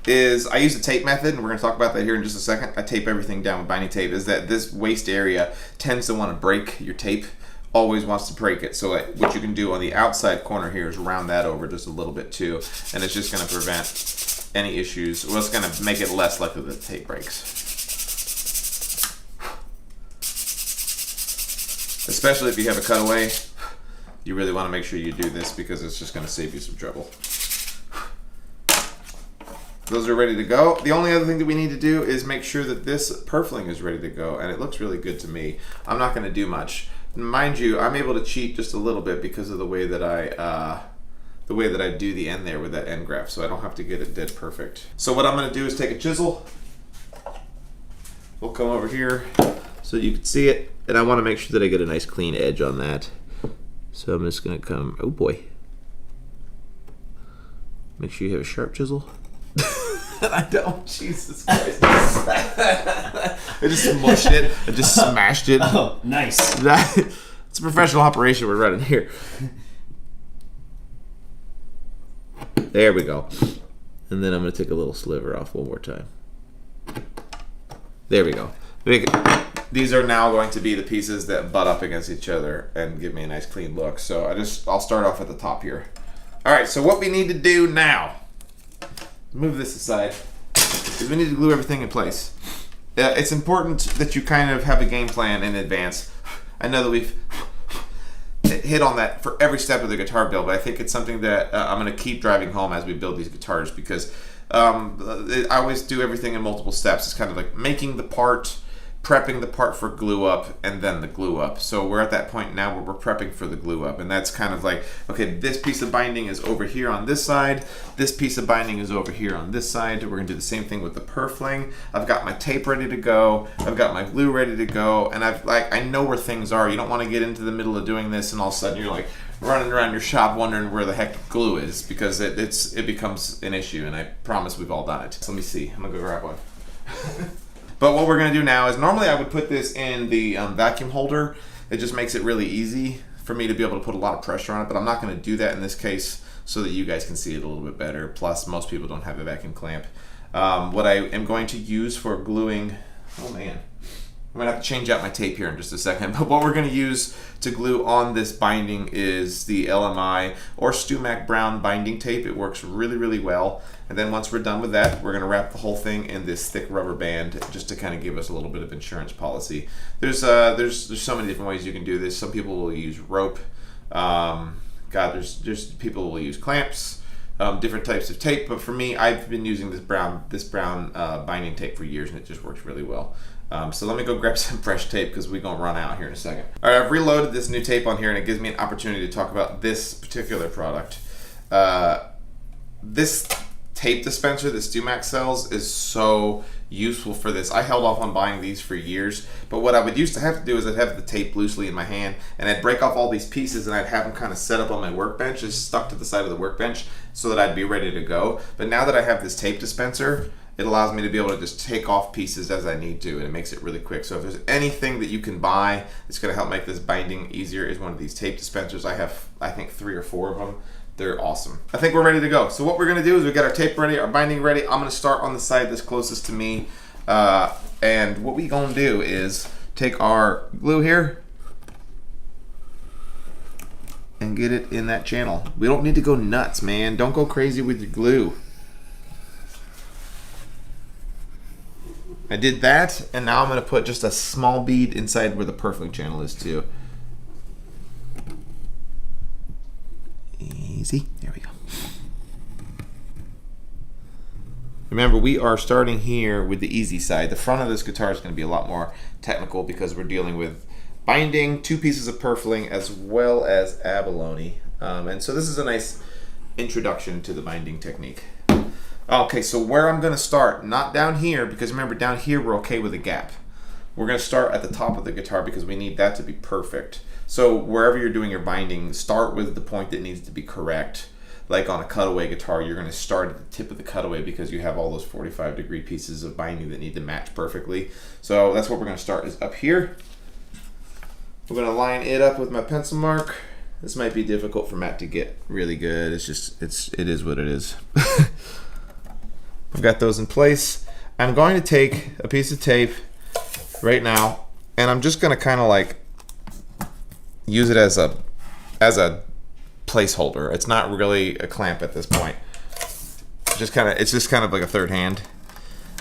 is I use the tape method, and we're gonna talk about that here in just a second. I tape everything down with binding tape. Is that this waist area tends to wanna break your tape, always wants to break it. So what you can do on the outside corner here is round that over just a little bit too, and it's just gonna prevent any issues. Well, it's gonna make it less likely that the tape breaks. Especially if you have a cutaway, you really wanna make sure you do this because it's just gonna save you some trouble. Those are ready to go. The only other thing that we need to do is make sure that this purfling is ready to go, and it looks really good to me. I'm not gonna do much. Mind you, I'm able to cheat just a little bit because of the way that I do the end there with that end graft, so I don't have to get it dead perfect. So what I'm gonna do is take a chisel. We'll come over here so you can see it, and I wanna make sure that I get a nice clean edge on that. So I'm just gonna come, oh boy. Make sure you have a sharp chisel. I don't, Jesus Christ. I just smushed it, I just smashed it. Oh, nice. It's a professional operation we're running here. There we go. And then I'm gonna take a little sliver off one more time. There we go. These are now going to be the pieces that butt up against each other and give me a nice clean look. So I'll start off at the top here. All right, so what we need to do now, move this aside, is we need to glue everything in place. It's important that you kind of have a game plan in advance. I know that we've hit on that for every step of the guitar build, but I think it's something that I'm going to keep driving home as we build these guitars, because I always do everything in multiple steps. It's kind of like making the part, prepping the part for glue up, and then the glue up. So we're at that point now where we're prepping for the glue up, and that's kind of like, okay, this piece of binding is over here on this side, this piece of binding is over here on this side. We're gonna do the same thing with the purfling. I've got my tape ready to go, I've got my glue ready to go, and I know where things are. You don't want to get into the middle of doing this and all of a sudden you're like running around your shop wondering where the heck glue is, because it becomes an issue, and I promise we've all done it. So let me see, I'm gonna go grab one. But what we're gonna do now is, normally I would put this in the vacuum holder. It just makes it really easy for me to be able to put a lot of pressure on it, but I'm not gonna do that in this case so that you guys can see it a little bit better. Plus, most people don't have a vacuum clamp. What I am going to use for gluing, oh man, I'm gonna have to change out my tape here in just a second, but what we're gonna use to glue on this binding is the LMI or Stumac Brown binding tape. It works really, really well. And then once we're done with that, we're gonna wrap the whole thing in this thick rubber band just to kind of give us a little bit of insurance policy. There's so many different ways you can do this. Some people will use rope. There's people who will use clamps, different types of tape. But for me, I've been using this brown binding tape for years, and it just works really well. So let me go grab some fresh tape because we're gonna run out here in a second. All right, I've reloaded this new tape on here, and it gives me an opportunity to talk about this particular product. This tape dispenser that Stumac sells is so useful for this. I held off on buying these for years, but what I would used to have to do is I'd have the tape loosely in my hand, and I'd break off all these pieces, and I'd have them kind of set up on my workbench, just stuck to the side of the workbench, so that I'd be ready to go. But now that I have this tape dispenser, it allows me to be able to just take off pieces as I need to, and it makes it really quick. So if there's anything that you can buy that's going to help make this binding easier, is one of these tape dispensers. I have, I think, 3 or 4 of them. They're awesome. I think we're ready to go. So what we're gonna do is we got our tape ready, our binding ready. I'm gonna start on the side that's closest to me. And what we gonna do is take our glue here and get it in that channel. We don't need to go nuts, man. Don't go crazy with your glue. I did that, and now I'm gonna put just a small bead inside where the purfling channel is too. Easy, there we go. Remember, we are starting here with the easy side. The front of this guitar is going to be a lot more technical because we're dealing with binding, 2 pieces of purfling, as well as abalone. And so this is a nice introduction to the binding technique. Okay, so where I'm going to start, not down here, because remember, down here we're okay with a gap. We're going to start at the top of the guitar because we need that to be perfect. So wherever you're doing your binding, start with the point that needs to be correct. like on a cutaway guitar, you're going to start at the tip of the cutaway because you have all those 45-degree pieces of binding that need to match perfectly. So that's what we're going to start is up here. We're going to line it up with my pencil mark. This might be difficult for Matt to get really good. It's just, it is what it is. I've got those in place. I'm going to take a piece of tape right now, and I'm just going to kind of like use it as a placeholder. It's not really a clamp at this point. It's just kind of like a third hand.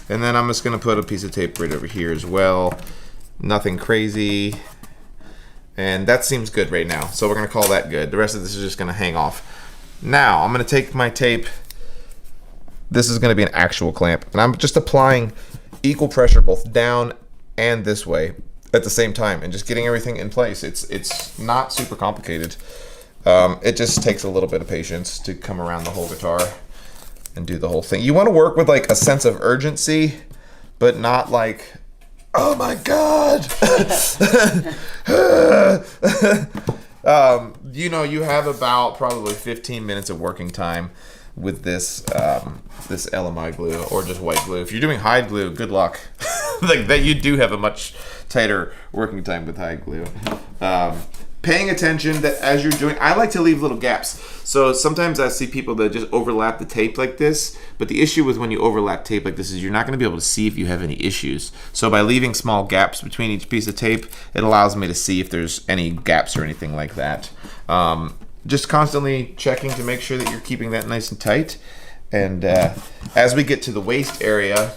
And then I'm just going to put a piece of tape right over here as well. Nothing crazy. And that seems good right now. So we're going to call that good. The rest of this is just going to hang off. Now I'm going to take my tape. This is going to be an actual clamp. And I'm just applying equal pressure both down and this way at the same time and just getting everything in place. It's not super complicated. It just takes a little bit of patience to come around the whole guitar and do the whole thing. You want to work with like a sense of urgency, but not like, oh my God. You know, you have about probably 15 minutes of working time with this this LMI glue or just white glue. If you're doing hide glue, good luck. Like that, you do have a much tighter working time with hide glue. Paying attention that as you're doing, I like to leave little gaps. So sometimes I see people that just overlap the tape like this, but the issue with when you overlap tape like this is you're not gonna be able to see if you have any issues. So by leaving small gaps between each piece of tape, it allows me to see if there's any gaps or anything like that. Just constantly checking to make sure that you're keeping that nice and tight. And as we get to the waist area,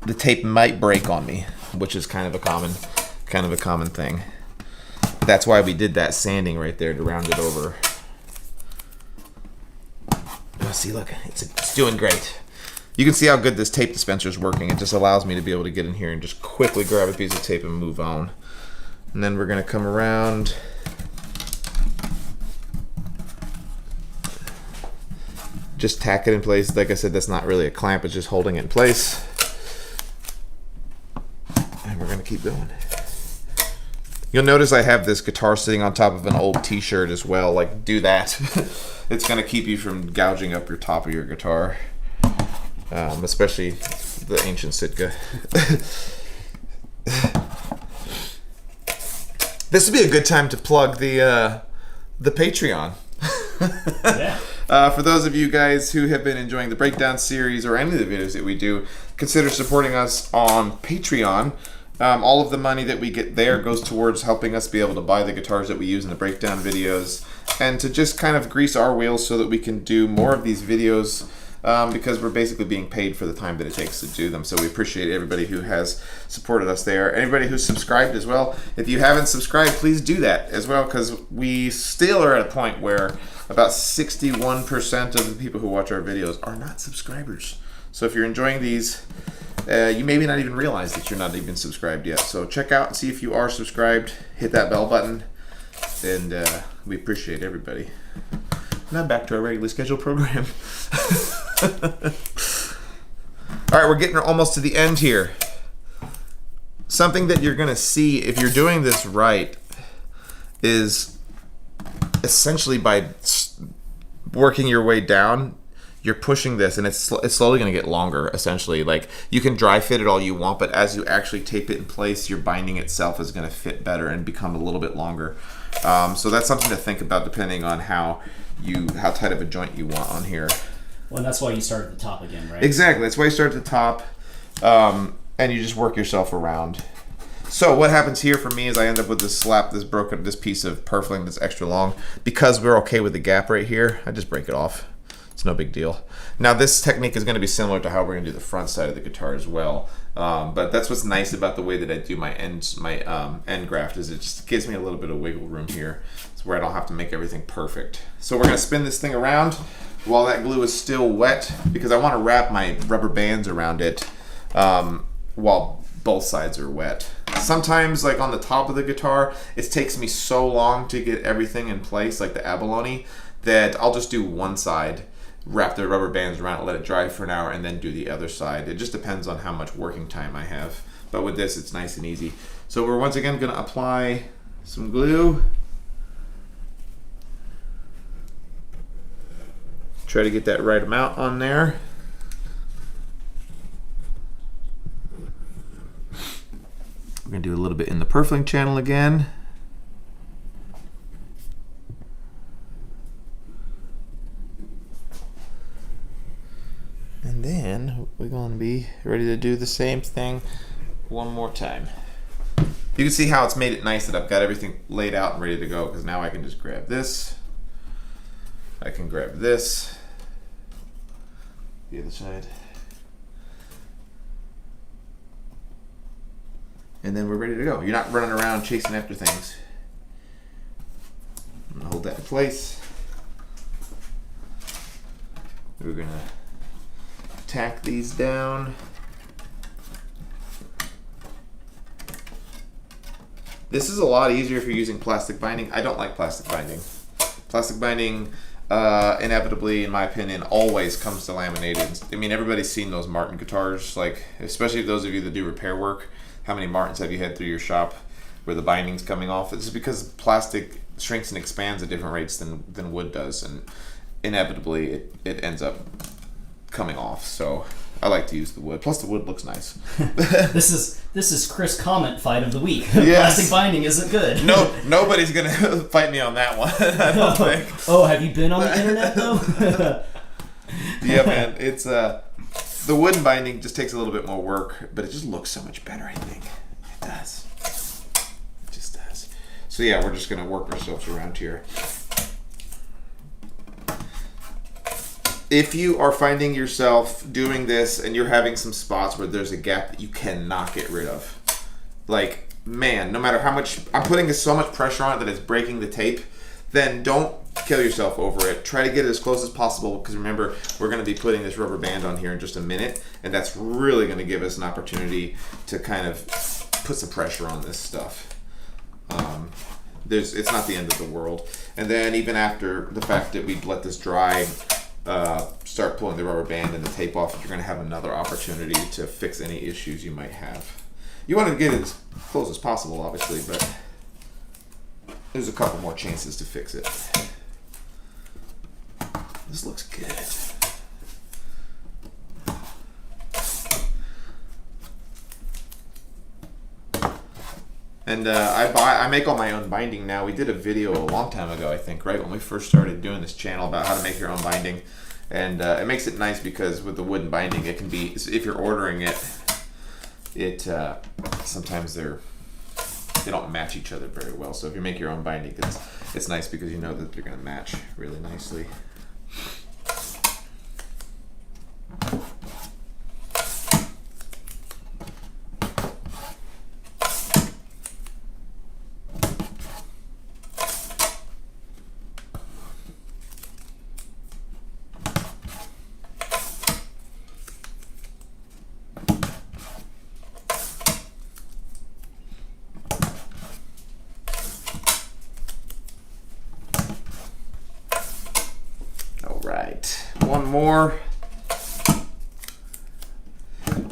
the tape might break on me, which is kind of a common thing. That's why we did that sanding right there to round it over. Oh, see, look, it's doing great. You can see how good this tape dispenser is working. It just allows me to be able to get in here and just quickly grab a piece of tape and move on. And then we're gonna come around. Just tack it in place. Like I said, that's not really a clamp, it's just holding it in place. And we're gonna keep going. You'll notice I have this guitar sitting on top of an old t-shirt as well. Like, do that. It's gonna keep you from gouging up your top of your guitar. Especially the ancient Sitka. This would be a good time to plug the Patreon. Yeah. For those of you guys who have been enjoying the breakdown series or any of the videos that we do, consider supporting us on Patreon. All of the money that we get there goes towards helping us be able to buy the guitars that we use in the breakdown videos and to just kind of grease our wheels so that we can do more of these videos because we're basically being paid for the time that it takes to do them. So we appreciate everybody who has supported us there. Anybody who's subscribed as well. If you haven't subscribed, please do that as well because we still are at a point where about 61% of the people who watch our videos are not subscribers. So if you're enjoying these, you maybe not even realize that you're not even subscribed yet. So check out and see if you are subscribed. Hit that bell button, and we appreciate everybody. Now back to our regularly scheduled program. All right, we're getting almost to the end here. Something that you're gonna see if you're doing this right is essentially by working your way down, you're pushing this and it's slowly going to get longer essentially. Like you can dry fit it all you want, but as you actually tape it in place, your binding itself is going to fit better and become a little bit longer. So that's something to think about depending on how tight of a joint you want on here. Well, and that's why you start at the top again, right? Exactly. That's why you start at the top and you just work yourself around. So what happens here for me is I end up with this piece of Purfling that's extra long. Because we're okay with the gap right here, I just break it off. It's no big deal. Now this technique is going to be similar to how we're going to do the front side of the guitar as well. But that's what's nice about the way that I do my end graft is it just gives me a little bit of wiggle room here. It's where I don't have to make everything perfect. So we're going to spin this thing around while that glue is still wet because I want to wrap my rubber bands around it while both sides are wet. Sometimes like on the top of the guitar, it takes me so long to get everything in place like the Abalone that I'll just do one side, wrap the rubber bands around it, let it dry for an hour, and then do the other side. It just depends on how much working time I have. But with this, it's nice and easy. So we're once again gonna apply some glue. Try to get that right amount on there. We're gonna do a little bit in the purfling channel again. And then we're gonna be ready to do the same thing one more time. You can see how it's made it nice that I've got everything laid out and ready to go, because now I can just grab this. I can grab this. The other side. And then we're ready to go. You're not running around chasing after things. I'm gonna hold that in place. We're gonna tack these down. This is a lot easier if you're using plastic binding. I don't like plastic binding. Plastic binding, inevitably, in my opinion, always comes to laminated. I mean, everybody's seen those Martin guitars, like, especially those of you that do repair work. How many Martins have you had through your shop where the binding's coming off? It's because plastic shrinks and expands at different rates than wood does, and inevitably it ends up coming off. So I like to use the wood. Plus the wood looks nice. This is Chris' comment fight of the week. Yes. Plastic binding isn't good. No, nobody's gonna fight me on that one. I don't think. Oh, have you been on the internet though? Yeah, man. It's the wooden binding just takes a little bit more work, but it just looks so much better, I think. It does. It just does. So yeah, we're just gonna work ourselves around here. If you are finding yourself doing this and you're having some spots where there's a gap that you cannot get rid of, like, man, no matter how much, I'm putting so much pressure on it that it's breaking the tape, then don't kill yourself over it. Try to get it as close as possible, because remember, we're going to be putting this rubber band on here in just a minute, and that's really going to give us an opportunity to kind of put some pressure on this stuff. It's not the end of the world. And then even after the fact that we let this dry, start pulling the rubber band and the tape off, you're going to have another opportunity to fix any issues you might have. You want to get it as close as possible, obviously, but there's a couple more chances to fix it. This looks good. And I make all my own binding now. We did a video a long time ago, I think, right when we first started doing this channel, about how to make your own binding. And it makes it nice because with the wooden binding, it can be, if you're ordering it, sometimes they don't match each other very well. So if you make your own binding, it's nice because you know that they're going to match really nicely. One more.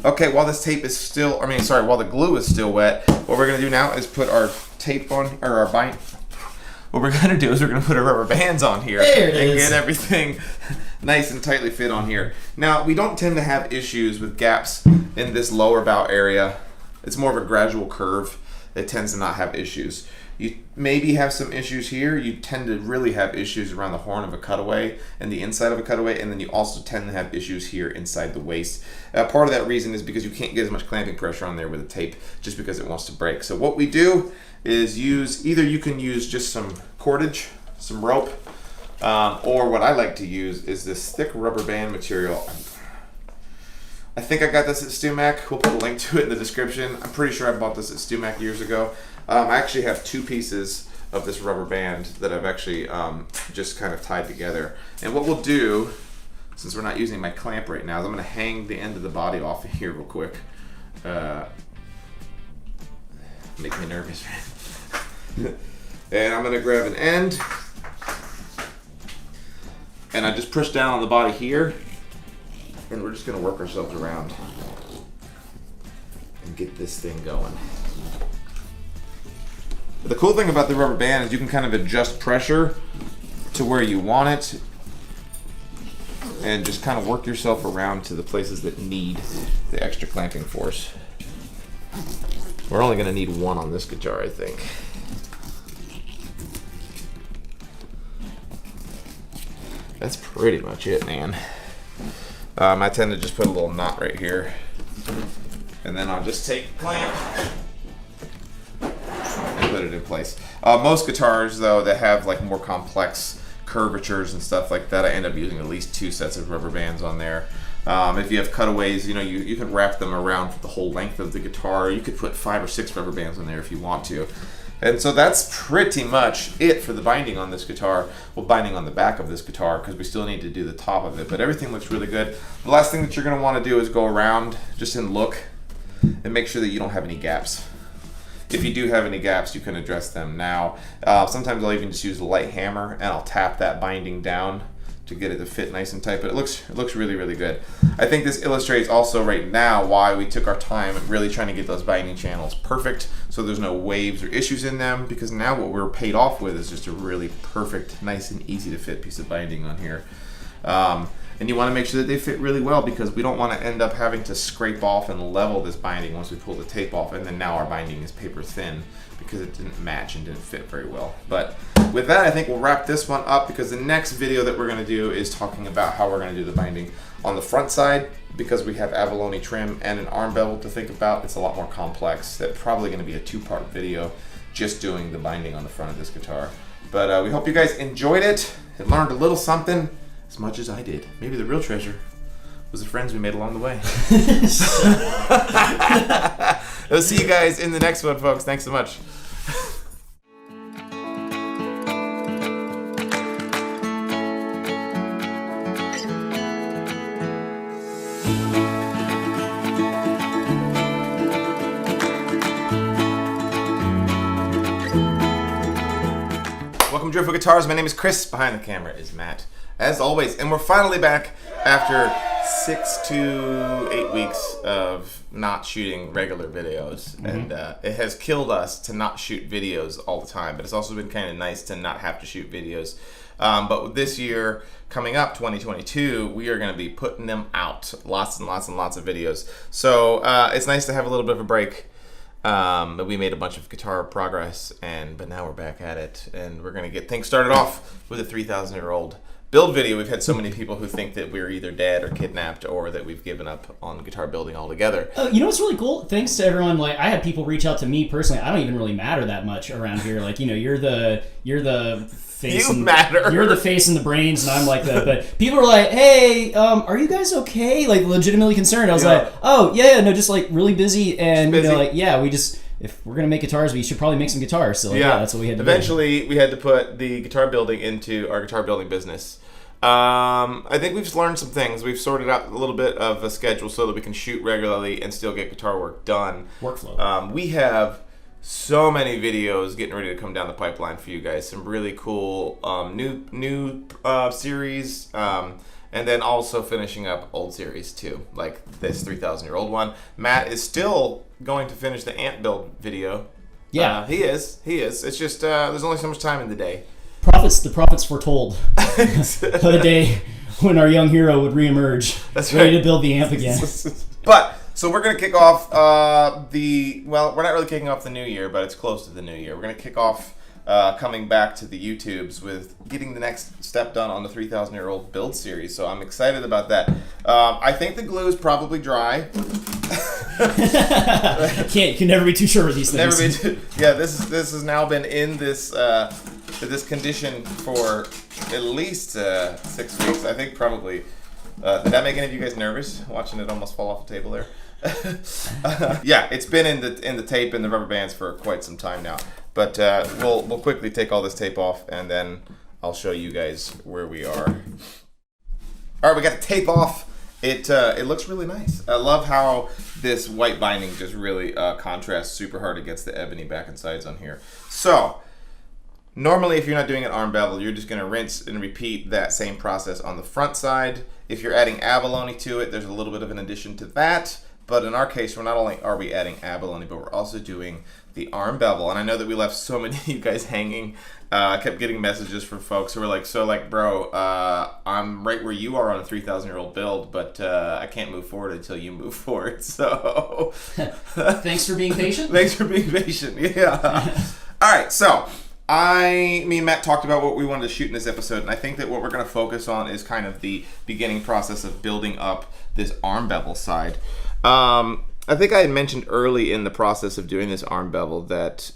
Okay, while this tape is still, while the glue is still wet, what we're gonna do now is put our tape on, or our bind. What we're gonna do is we're gonna put our rubber bands on here and get everything nice and tightly fit on here. Now, we don't tend to have issues with gaps in this lower bow area. It's more of a gradual curve. It tends to not have issues. You maybe have some issues here. You tend to really have issues around the horn of a cutaway and the inside of a cutaway, and then you also tend to have issues here inside the waist. Part of that reason is because you can't get as much clamping pressure on there with the tape just because it wants to break. So what we do is either you can use just some cordage, some rope, or what I like to use is this thick rubber band material. I think I got this at StewMac. We'll put a link to it in the description. I'm pretty sure I bought this at StewMac years ago. I actually have 2 pieces of this rubber band that I've actually just kind of tied together. And what we'll do, since we're not using my clamp right now, is I'm going to hang the end of the body off of here real quick. Make me nervous. And I'm going to grab an end, and I just push down on the body here, and we're just going to work ourselves around and get this thing going. But the cool thing about the rubber band is you can kind of adjust pressure to where you want it. and just kind of work yourself around to the places that need the extra clamping force. We're only going to need one on this guitar, I think. That's pretty much it, man. I tend to just put a little knot right here, and then I'll just take a clamp and put it in place. Most guitars, though, that have like more complex curvatures and stuff like that, I end up using at least 2 sets of rubber bands on there. If you have cutaways, you know, you can wrap them around the whole length of the guitar. You could put 5 or 6 rubber bands on there if you want to. And so that's pretty much it for the binding on this guitar. Well, binding on the back of this guitar, because we still need to do the top of it, but everything looks really good. The last thing that you're going to want to do is go around just and look and make sure that you don't have any gaps. If you do have any gaps, you can address them now. Sometimes I'll even just use a light hammer and I'll tap that binding down to get it to fit nice and tight, but it looks really, really good. I think this illustrates also right now why we took our time really trying to get those binding channels perfect, so there's no waves or issues in them, because now what we're paid off with is just a really perfect, nice and easy to fit piece of binding on here. And you want to make sure that they fit really well, because we don't want to end up having to scrape off and level this binding once we pull the tape off, and then now our binding is paper thin because it didn't match and didn't fit very well. But with that, I think we'll wrap this one up, because the next video that we're going to do is talking about how we're going to do the binding on the front side, because we have abalone trim and an arm bevel to think about. It's a lot more complex. That's probably going to be a 2-part video just doing the binding on the front of this guitar. But we hope you guys enjoyed it and learned a little something as much as I did. Maybe the real treasure was the friends we made along the way. We'll see you guys in the next one, folks. Thanks so much. Welcome to Driftwood Guitars. My name is Chris. Behind the camera is Matt, as always, and we're finally back after 6 to 8 weeks of not shooting regular videos. And it has killed us to not shoot videos all the time, but it's also been kind of nice to not have to shoot videos. But this year coming up, 2022, we are going to be putting them out, lots and lots and lots of videos. So it's nice to have a little bit of a break. We made a bunch of guitar progress, but now we're back at it, and we're going to get things started off with a 3,000-year-old build video. We've had so many people who think that we're either dead or kidnapped, or that we've given up on guitar building altogether. You know what's really cool? Thanks to everyone. Like, I had people reach out to me personally. I don't even really matter that much around here. Like, you know, you're the face. You matter. You're the face and the brains, and I'm like the. But people are like, "Hey, are you guys okay?" Like, legitimately concerned. I was like, "Oh yeah, no, just like really busy." And you know, like, yeah, we just. If we're gonna make guitars, we should probably make some guitars. So like, yeah, that's what we had to do. Eventually, we had to put the guitar building into our guitar building business. I think we've learned some things. We've sorted out a little bit of a schedule so that we can shoot regularly and still get guitar work done. Workflow. We have so many videos getting ready to come down the pipeline for you guys. Some really cool new series. And then also finishing up old series too, like this 3,000-year-old one. Matt is still going to finish the amp build video. Yeah, he is. It's just there's only so much time in the day. The prophets foretold the day when our young hero would reemerge, ready to build the amp again. But so we're gonna kick off we're not really kicking off the new year, but it's close to the new year. We're gonna kick off. Coming back to the YouTubes with getting the next step done on the 3,000-year-old build series, so I'm excited about that. I think the glue is probably dry. Can never be too sure with these things. This has now been in this condition for at least 6 weeks. I think probably. Did that make any of you guys nervous watching it almost fall off the table there? Yeah, it's been in the tape and the rubber bands for quite some time now. But we'll quickly take all this tape off, and then I'll show you guys where we are. All right, we got the tape off. It looks really nice. I love how this white binding just really contrasts super hard against the ebony back and sides on here. So normally, if you're not doing an arm bevel, you're just going to rinse and repeat that same process on the front side. If you're adding abalone to it, there's a little bit of an addition to that. But in our case, we're not only are we adding abalone, but we're also doing the arm bevel. And I know that we left so many of you guys hanging. I kept getting messages from folks who were like, so like, bro, I'm right where you are on a 3,000-year-old build, but I can't move forward until you move forward. So Thanks for being patient. Thanks for being patient. Yeah. All right. So me and Matt talked about what we wanted to shoot in this episode, and I think that what we're going to focus on is kind of the beginning process of building up this arm bevel side. I think I had mentioned early in the process of doing this arm bevel that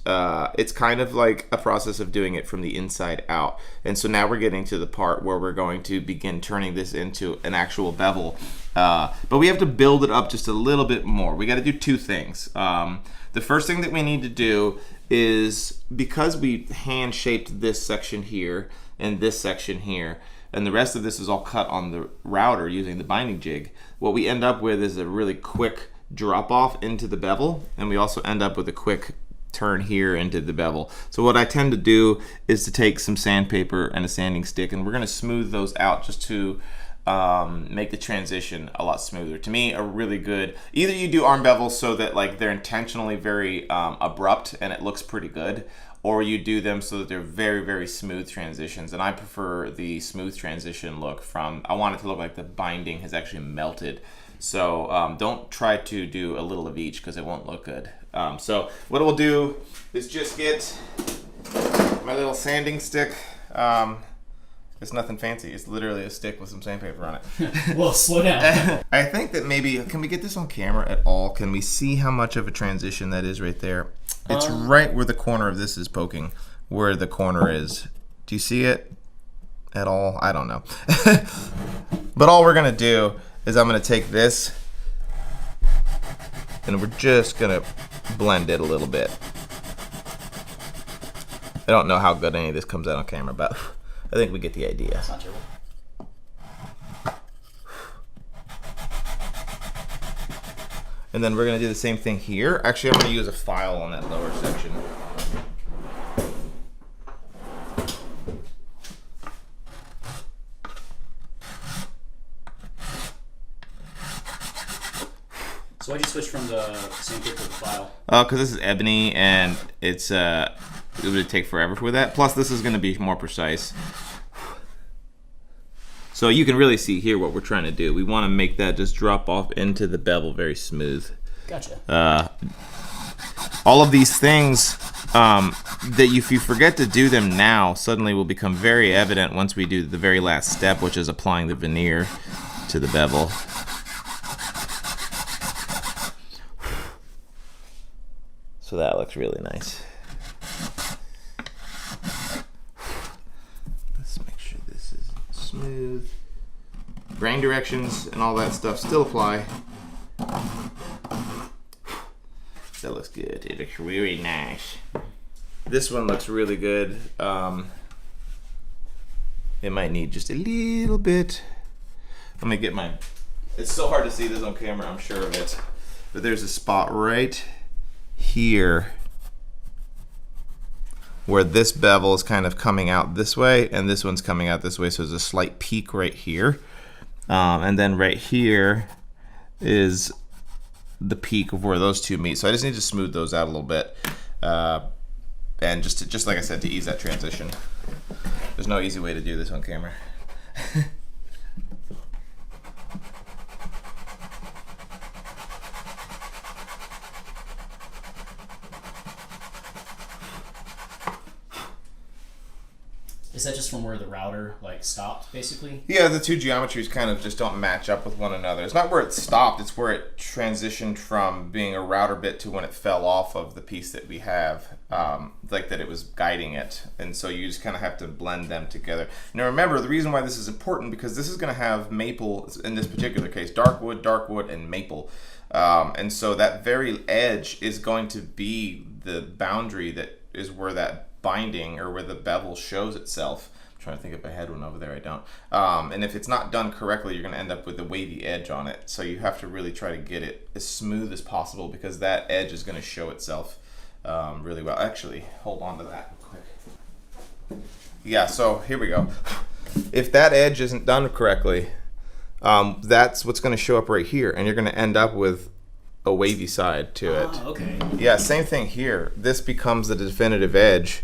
it's kind of like a process of doing it from the inside out. And so now we're getting to the part where we're going to begin turning this into an actual bevel. But we have to build it up just a little bit more. We got to do two things. The first thing that we need to do is, because we hand shaped this section here and this section here, and the rest of this is all cut on the router using the binding jig, what we end up with is a really quick drop off into the bevel, and we also end up with a quick turn here into the bevel. So what I tend to do is to take some sandpaper and a sanding stick, and we're going to smooth those out just to make the transition a lot smoother. To me, a really good, either you do arm bevels so that like they're intentionally very abrupt and it looks pretty good, or you do them so that they're very, very smooth transitions. And I prefer the smooth transition look from, I want it to look like the binding has actually melted. So don't try to do a little of each because it won't look good. So what we'll do is just get my little sanding stick. It's nothing fancy. It's literally a stick with some sandpaper on it. Well, slow down. I think that maybe, can we get this on camera at all? Can we see how much of a transition that is right there? It's right where the corner of this is poking, where the corner is. Do you see it at all? I don't know. But all we're going to do is I'm going to take this and we're just going to blend it a little bit. I don't know how good any of this comes out on camera, but I think we get the idea. That's not terrible. And then we're going to do the same thing here. Actually, I'm going to use a file on that lower section. So why'd you switch from the sandpaper to the file? Because this is ebony and it's it would take forever for that. Plus, this is going to be more precise. So you can really see here what we're trying to do. We want to make that just drop off into the bevel very smooth. Gotcha. All of these things that if you forget to do them now, suddenly will become very evident once we do the very last step, which is applying the veneer to the bevel. So that looks really nice. Let's make sure this is smooth. Grain directions and all that stuff still apply. That looks good. It looks really nice. This one looks really good. It might need just a little bit. Let me get my... It's so hard to see this on camera, I'm sure of it. But there's a spot right here where this bevel is kind of coming out this way and this one's coming out this way, so there's a slight peak right here, and then right here is the peak of where those two meet. So I just need to smooth those out a little bit, and just like I said, to ease that transition. There's no easy way to do this on camera. Is that just from where the router like stopped, basically? Yeah, the two geometries kind of just don't match up with one another. It's not where it stopped, it's where it transitioned from being a router bit to when it fell off of the piece that we have, like that it was guiding it. And so you just kind of have to blend them together. Now remember, the reason why this is important, because this is going to have maple, in this particular case, dark wood, and maple. And so that very edge is going to be the boundary that is where that binding or where the bevel shows itself. I'm trying to think if I had one over there. I don't. And if it's not done correctly, you're going to end up with a wavy edge on it. So you have to really try to get it as smooth as possible, because that edge is going to show itself really well. Actually, hold on to that quick. Yeah, so here we go. If that edge isn't done correctly, that's what's going to show up right here, and you're going to end up with a wavy side to it. Oh, okay. Yeah, same thing here. This becomes the definitive edge.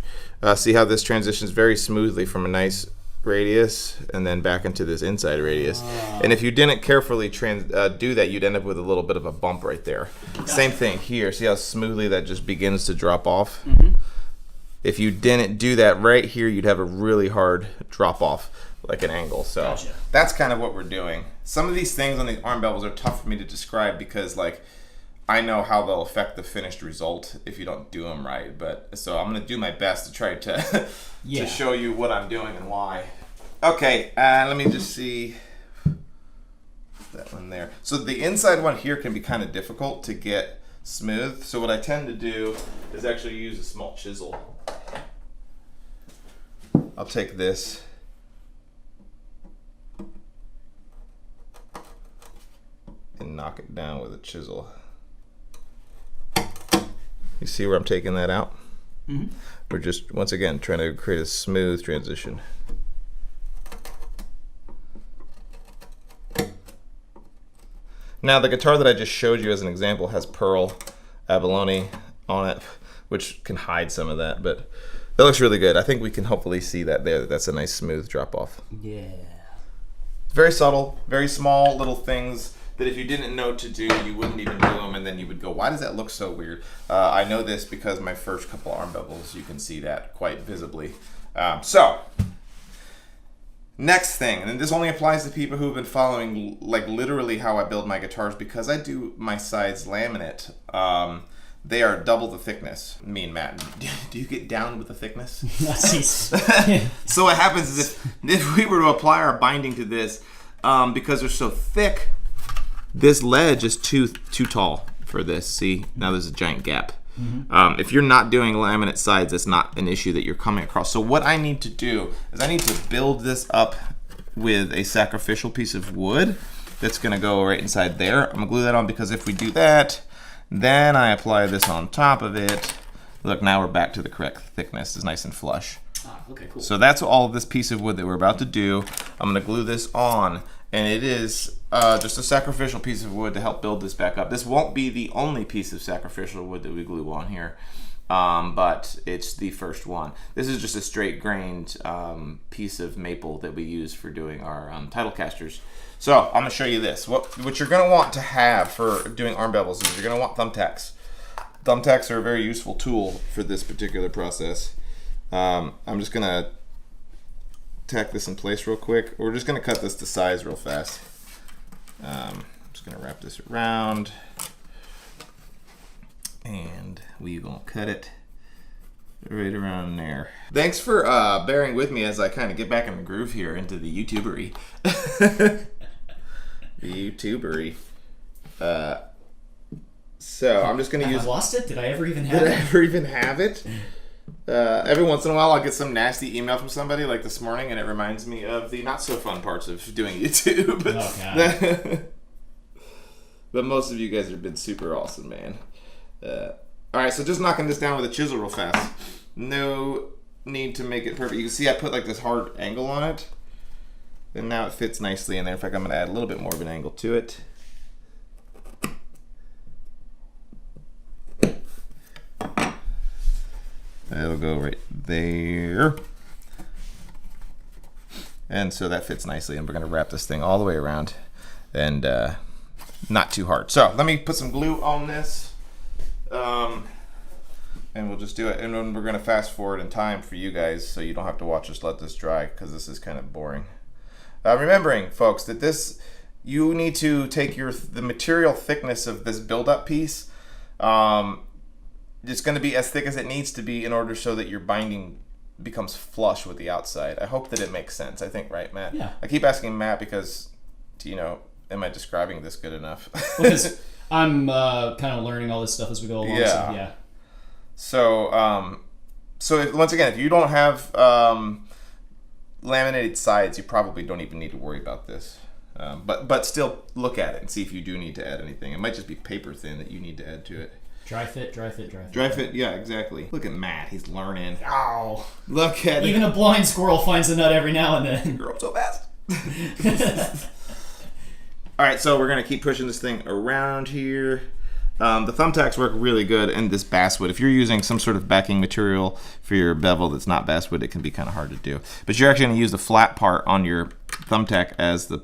See how this transitions very smoothly from a nice radius and then back into this inside radius. And if you didn't carefully do that, you'd end up with a little bit of a bump right there. Same thing here. See how smoothly that just begins to drop off? If you didn't do that right here, you'd have a really hard drop off, like an angle. So that's kind of what we're doing. Some of these things on the arm bevels are tough for me to describe because like I know how they'll affect the finished result if you don't do them right. But so I'm gonna do my best to try to to show you what I'm doing and why. Okay, let me just see that one there. So the inside one here can be kind of difficult to get smooth. So what I tend to do is actually use a small chisel. I'll take this. And knock it down with a chisel. You see where I'm taking that out? We're just, once again, trying to create a smooth transition. Now, the guitar that I just showed you as an example has pearl abalone on it, which can hide some of that, but that looks really good. I think we can hopefully see that there. That's a nice smooth drop off. Yeah. Very subtle, very small little things that if you didn't know to do, you wouldn't even do them, and then you would go, why does that look so weird? I know this because my first couple arm bevels, you can see that quite visibly. So, next thing, and this only applies to people who have been following like literally how I build my guitars, because I do my sides laminate. They are double the thickness. Me and Matt, do you get down with the thickness? So what happens is if we were to apply our binding to this, because they're so thick, this ledge is too tall for this. See, now there's a giant gap. If you're not doing laminate sides, that's not an issue that you're coming across. So what I need to do is I need to build this up with a sacrificial piece of wood that's gonna go right inside there. I'm gonna glue that on because if we do that, then I apply this on top of it. Look, now we're back to the correct thickness. It's nice and flush. Okay, cool. So that's all of this piece of wood that we're about to do. I'm gonna glue this on, and it is just a sacrificial piece of wood to help build this back up. This won't be the only piece of sacrificial wood that we glue on here, but it's the first one. This is just a straight grained piece of maple that we use for doing our title casters. So I'm gonna show you this. What you're gonna want to have for doing arm bevels is you're gonna want thumbtacks. Thumbtacks are a very useful tool for this particular process. I'm just gonna tack this in place real quick. We're just gonna cut this to size real fast. I'm just gonna wrap this around, and we gonna cut it right around there. Thanks for bearing with me as I kind of get back in the groove here into the YouTubery. The YouTubery. So I'm just gonna use. I lost it. Did I ever even have it? Did I ever even have it? Every once in a while I'll get some nasty email from somebody like this morning, and it reminds me of the not so fun parts of doing YouTube. Oh, God. But most of you guys have been super awesome, man. Alright, so just knocking this down with a chisel real fast. No need to make it perfect. You can see I put like this hard angle on it, and now it fits nicely in there. In fact, I'm going to add a little bit more of an angle to it. That'll go right there. And so that fits nicely, and we're gonna wrap this thing all the way around, and not too hard. So let me put some glue on this, and we'll just do it. And then we're gonna fast forward in time for you guys, so you don't have to watch us let this dry, because this is kind of boring. Remembering, folks, that this, you need to take the material thickness of this build-up piece. It's going to be as thick as it needs to be in order so that your binding becomes flush with the outside. I hope that it makes sense. I think, right, Matt? Yeah. I keep asking Matt because, you know, am I describing this good enough? Because I'm kind of learning all this stuff as we go along. Yeah. So, So once again, if you don't have laminated sides, you probably don't even need to worry about this. But still look at it and see if you do need to add anything. It might just be paper thin that you need to add to it. Dry fit, dry fit, dry fit. Dry fit, yeah, exactly. Look at Matt, he's learning. Ow. Look at Even a blind squirrel finds a nut every now and then. it. Grew up so fast. All right, so we're gonna keep pushing this thing around here. The thumbtacks work really good in this basswood. If you're using some sort of backing material for your bevel that's not basswood, it can be kind of hard to do. But you're actually going to use the flat part on your thumbtack as the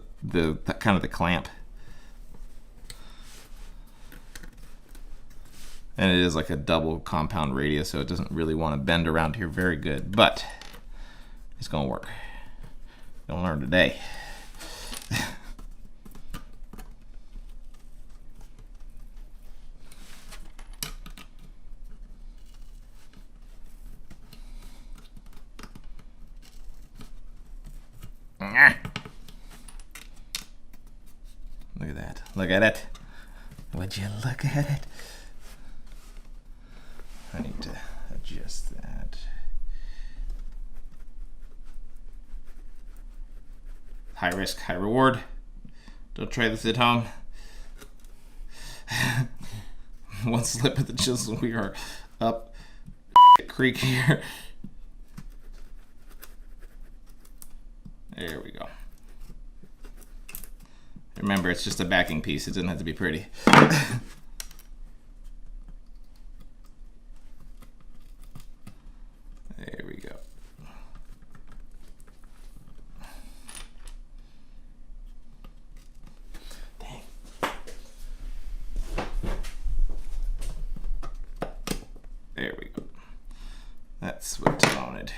kind of the clamp. And it is like a double compound radius, so it doesn't really want to bend around here very good, but it's going to work. Gonna learn today. Look at that. Look at it. Would you look at it? I need to adjust that. High risk, high reward. Don't try this at home. One slip of the chisel, we are up creek here. There we go. Remember, it's just a backing piece. It doesn't have to be pretty. There we go. Dang. There we go. That's what I wanted.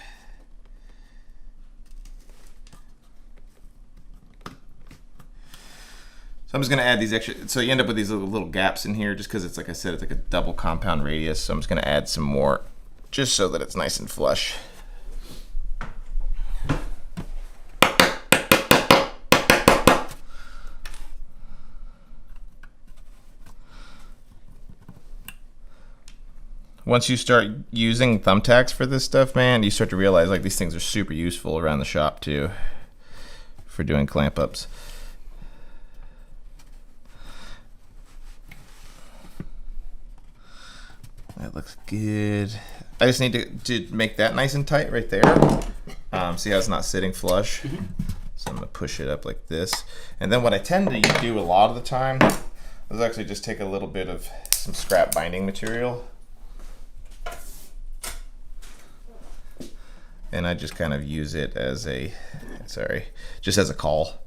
So I'm just gonna add these extra, so you end up with these little gaps in here just because it's, like I said, it's like a double compound radius. So I'm just gonna add some more just so that it's nice and flush. Once you start using thumbtacks for this stuff, man, you start to realize like these things are super useful around the shop too for doing clamp ups. That looks good. I just need to make that nice and tight right there. See how it's not sitting flush? So I'm gonna push it up like this. And then what I tend to do a lot of the time is actually just take a little bit of some scrap binding material. And I just kind of use it as a, just as a caul.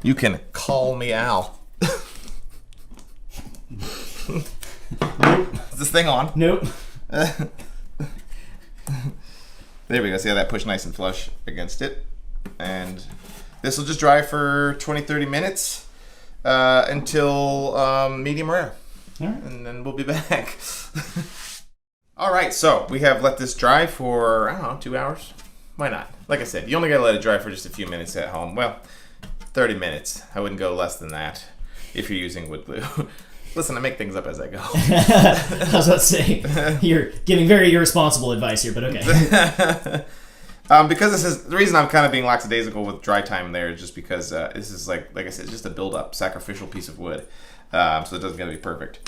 You can call me Al. Nope. Is this thing on? Nope. There we go. See how that pushed nice and flush against it? And this will just dry for 20-30 minutes until medium rare. All right. And then we'll be back. All right, so we have let this dry for, I don't know, 2 hours? Why not? Like I said, you only gotta let it dry for just a few minutes at home. Well, 30 minutes. I wouldn't go less than that if you're using wood glue. Listen, I make things up as I go. I was about to say, you're giving very irresponsible advice here, but okay. Because this is the reason I'm kind of being lackadaisical with dry time there is just because this is like I said, it's just a build-up sacrificial piece of wood, so it doesn't gotta be perfect.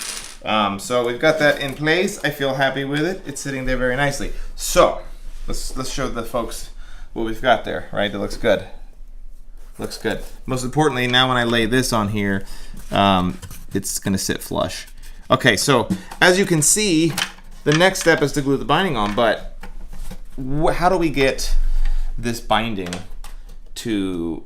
So we've got that in place. I feel happy with it. It's sitting there very nicely. So let's show the folks what we've got there. Right, it looks good. Looks good. Most importantly, now when I lay this on here, it's gonna sit flush. Okay, so as you can see, the next step is to glue the binding on, but how do we get this binding to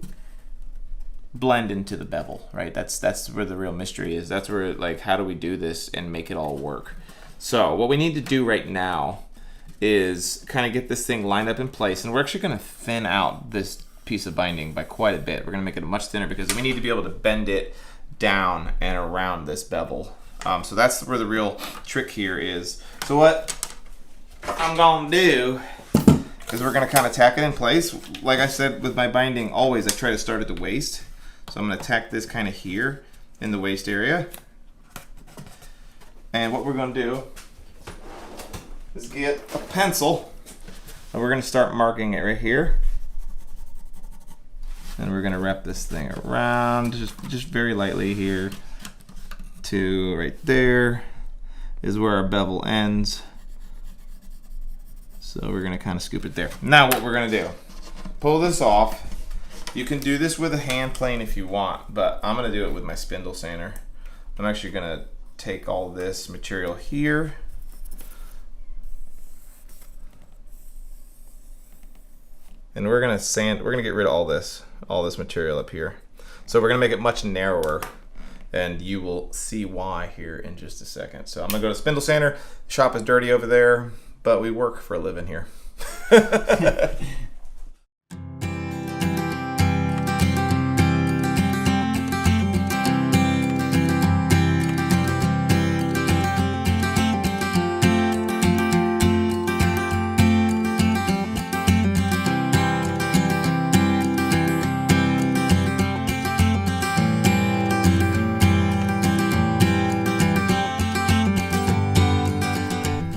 blend into the bevel, right? That's where the real mystery is. That's where, like, how do we do this and make it all work? So what we need to do right now is kind of get this thing lined up in place, and we're actually gonna thin out this piece of binding by quite a bit. We're gonna make it much thinner because we need to be able to bend it down and around this bevel. So that's where the real trick here is. So what I'm gonna do is we're gonna kind of tack it in place. Like I said with my binding, always I try to start at the waist. So I'm gonna tack this kind of here in the waist area. And what we're gonna do is get a pencil and we're gonna start marking it right here. And we're gonna wrap this thing around just very lightly here to right there is where our bevel ends. So we're gonna kind of scoop it there. Now what we're gonna do, pull this off, You can do this with a hand plane if you want, but I'm gonna do it with my spindle sander. I'm actually gonna take all this material here. And we're gonna get rid of all this material up here. So we're gonna make it much narrower, and you will see why here in just a second. So I'm gonna go to spindle sander. Shop is dirty over there, but we work for a living here.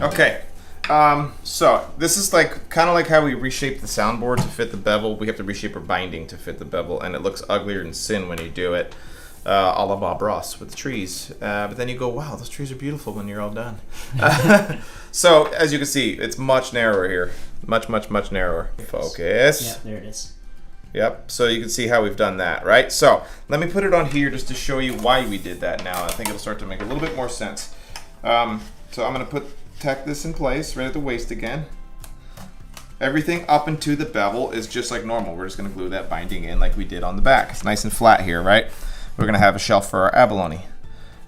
Okay, so this is kind of like how we reshape the soundboard to fit the bevel. We have to reshape our binding to fit the bevel, and it looks uglier than sin when you do it, a la Bob Ross with the trees. But then you go, wow, those trees are beautiful when you're all done. So as you can see, it's much narrower here, much narrower. Focus. Yeah, there it is. Yep, so you can see how we've done that, right? So let me put it on here just to show you why we did that now. I think it'll start to make a little bit more sense. So I'm gonna tack this in place right at the waist again. Everything up into the bevel is just like normal. We're just gonna glue that binding in like we did on the back. It's nice and flat here, right? We're gonna have a shelf for our abalone.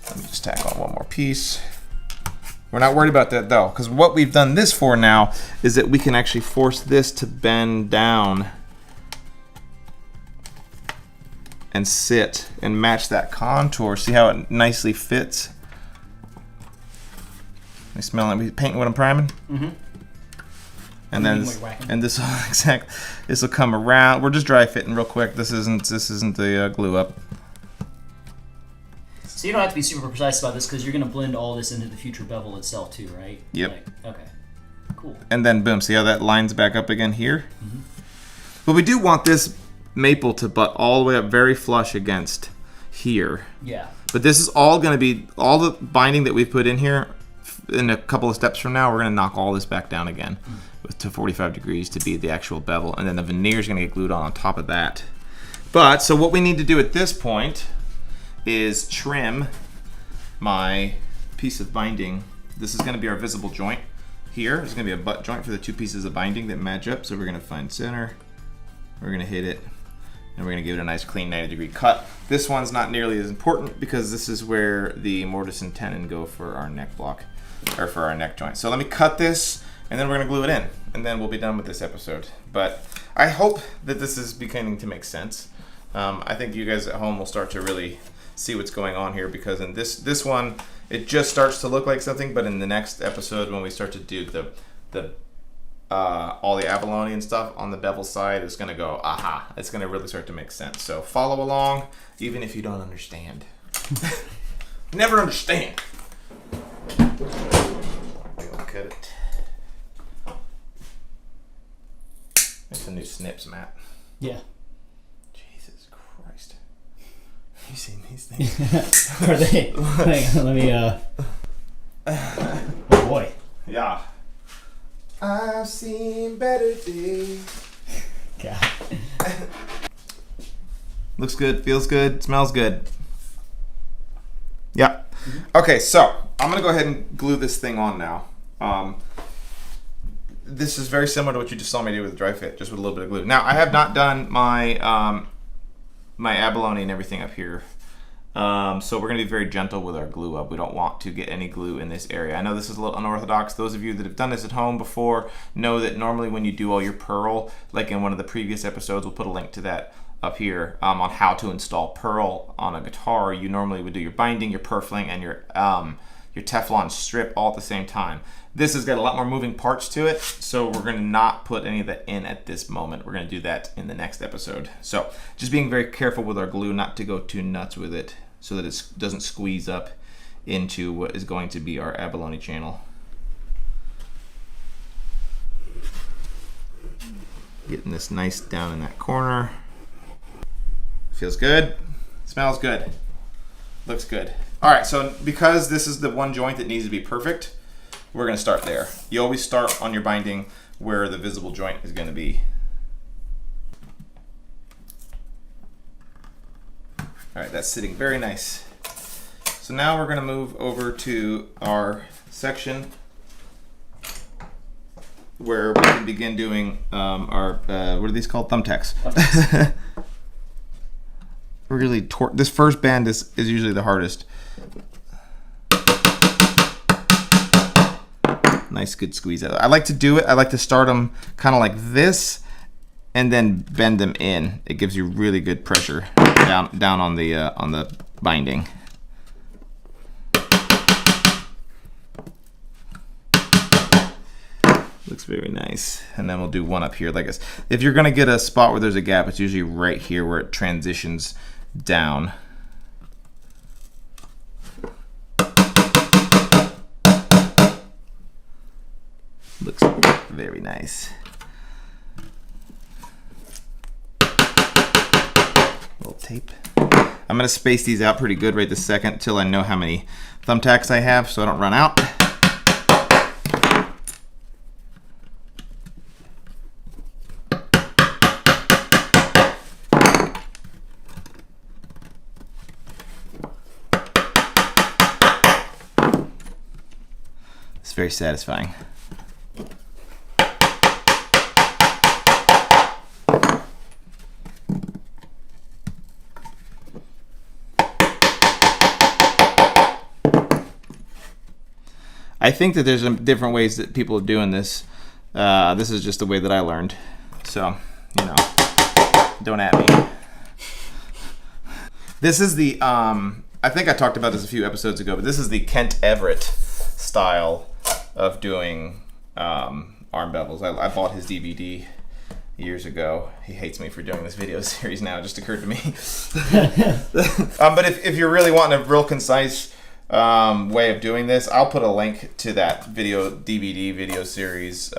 Let me just tack on one more piece. We're not worried about that though, because what we've done this for now is that we can actually force this to bend down and sit and match that contour. See how it nicely fits? I smell like we painting what I'm priming. Mm-hmm. And then this will come around. We're just dry fitting real quick. This isn't the glue up. So you don't have to be super precise about this because you're going to blend all this into the future bevel itself too, right? Yep. Okay. Cool. And then boom, see how that lines back up again here? Mm-hmm. But we do want this maple to butt all the way up very flush against here. Yeah. But this is all going to be, all the binding that we've put in here, in a couple of steps from now, we're going to knock all this back down again to 45 degrees to be the actual bevel. And then the veneer is going to get glued on top of that. But, so what we need to do at this point is trim my piece of binding. This is going to be our visible joint here. There's going to be a butt joint for the two pieces of binding that match up. So we're going to find center. We're going to hit it. And we're going to give it a nice clean 90-degree cut. This one's not nearly as important because this is where the mortise and tenon go for our neck block, or for our neck joint. So let me cut this, and then we're going to glue it in, and then we'll be done with this episode. But I hope that this is beginning to make sense. I think you guys at home will start to really see what's going on here, because in this one, it just starts to look like something, but in the next episode, when we start to do all the abalone and stuff on the bevel side, it's gonna go, aha, it's gonna really start to make sense. So follow along, even if you don't understand. Never understand. Look at it. It's a new snips, Matt. Yeah. Jesus Christ. You seen these things? Are they? Hang on, let me, oh boy. Yeah. I've seen better days. God. Looks good, feels good, smells good. Yeah. Okay, so I'm gonna go ahead and glue this thing on now. This is very similar to what you just saw me do with the dry fit, just with a little bit of glue. Now, I have not done my my abalone and everything up here. So we're gonna be very gentle with our glue up. We don't want to get any glue in this area. I know this is a little unorthodox. Those of you that have done this at home before know that normally when you do all your pearl, like in one of the previous episodes, we'll put a link to that up here on how to install pearl on a guitar. You normally would do your binding, your purfling, and your Teflon strip all at the same time. This has got a lot more moving parts to it, so we're gonna not put any of that in at this moment. We're gonna do that in the next episode. So just being very careful with our glue not to go too nuts with it so that it doesn't squeeze up into what is going to be our abalone channel. Getting this nice down in that corner. Feels good, smells good, looks good. All right, so because this is the one joint that needs to be perfect, we're gonna start there. You always start on your binding where the visible joint is gonna be. All right, that's sitting very nice. So now we're gonna move over to our section where we can begin doing our, what are these called? Thumbtacks. Really, this first band is usually the hardest. Nice, good squeeze out. I like to do it, I like to start them kind of like this and then bend them in. It gives you really good pressure down on the binding. Looks very nice. And then we'll do one up here like this. If you're gonna get a spot where there's a gap, it's usually right here where it transitions down. Looks very nice. Little tape. I'm gonna space these out pretty good right this second until I know how many thumbtacks I have so I don't run out. It's very satisfying. I think that there's different ways that people are doing this. This is just the way that I learned. So, you know, don't at me. This is the, I think I talked about this a few episodes ago, but this is the Kent Everett style of doing arm bevels. I bought his DVD years ago. He hates me for doing this video series now. It just occurred to me. But if you're really wanting a real concise way of doing this, I'll put a link to that DVD video series.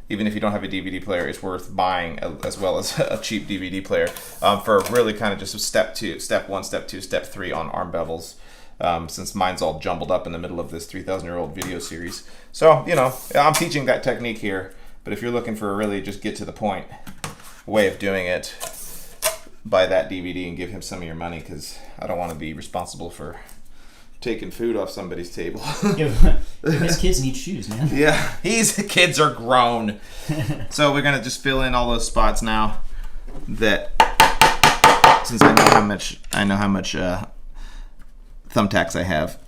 Even if you don't have a DVD player, it's worth buying as well as a cheap DVD player for really kind of just step 1, step 2, step 3 on arm bevels. Since mine's all jumbled up in the middle of this 3,000-year-old video series. So, you know, I'm teaching that technique here, but if you're looking for a really just get to the point way of doing it, buy that DVD and give him some of your money, because I don't want to be responsible for taking food off somebody's table. His kids need shoes, man. Yeah, his kids are grown. So we're gonna just fill in all those spots now. That since I know how much thumbtacks I have.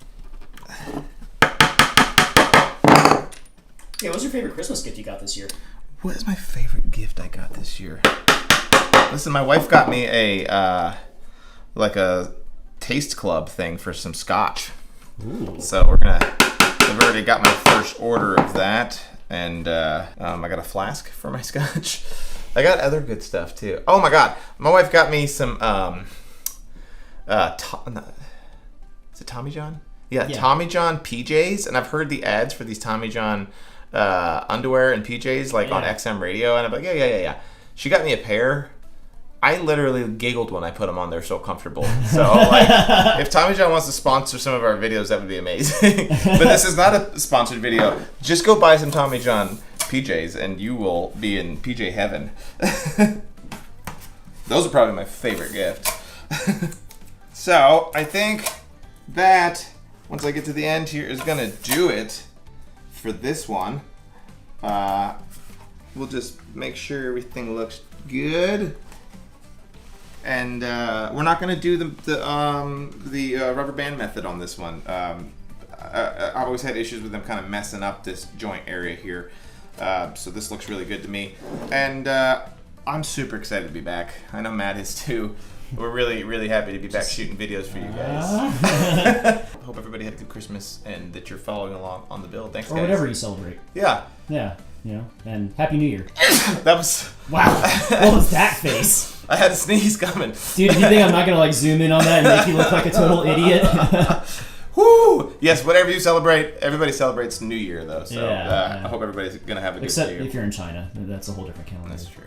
Yeah, what was your favorite Christmas gift you got this year? What is my favorite gift I got this year? Listen, my wife got me a like a taste club thing for some scotch. Ooh. So I've already got my first order of that, and I got a flask for my scotch. I got other good stuff too. Oh my God, my wife got me some is it Tommy John? Yeah, Tommy John PJs, and I've heard the ads for these Tommy John underwear and PJs like on XM radio, and I'm like, yeah. She got me a pair. I literally giggled when I put them on. They're so comfortable. So like, if Tommy John wants to sponsor some of our videos, that would be amazing. But this is not a sponsored video. Just go buy some Tommy John PJs, and you will be in PJ heaven. Those are probably my favorite gift. So I think that once I get to the end here is gonna do it for this one. We'll just make sure everything looks good, and we're not gonna do the rubber band method on this one. I've always had issues with them kind of messing up this joint area here, so this looks really good to me, and I'm super excited to be back. I know Matt is too. We're really, really happy to be back shooting videos for you guys. Hope everybody had a good Christmas and that you're following along on the build. Thanks, guys. Or whatever you celebrate. Yeah. Yeah, you know, and Happy New Year. That was... Wow, what was that face? I had a sneeze coming. Dude, do you think I'm not going to like zoom in on that and make you look like a total idiot? Woo! Yes, whatever you celebrate, everybody celebrates New Year though. So Yeah. I hope everybody's going to have a good Except year. if you're in China, that's a whole different calendar. That's true.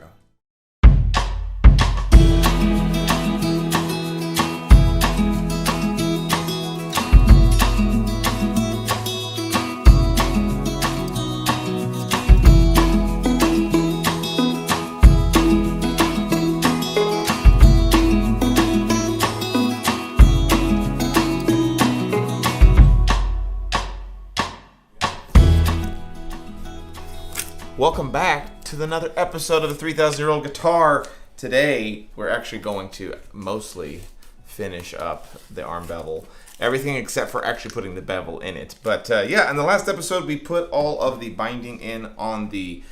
Welcome back to another episode of the 3,000-Year-Old Guitar. Today, we're actually going to mostly finish up the arm bevel. Everything except for actually putting the bevel in it. But yeah, in the last episode, we put all of the binding in on the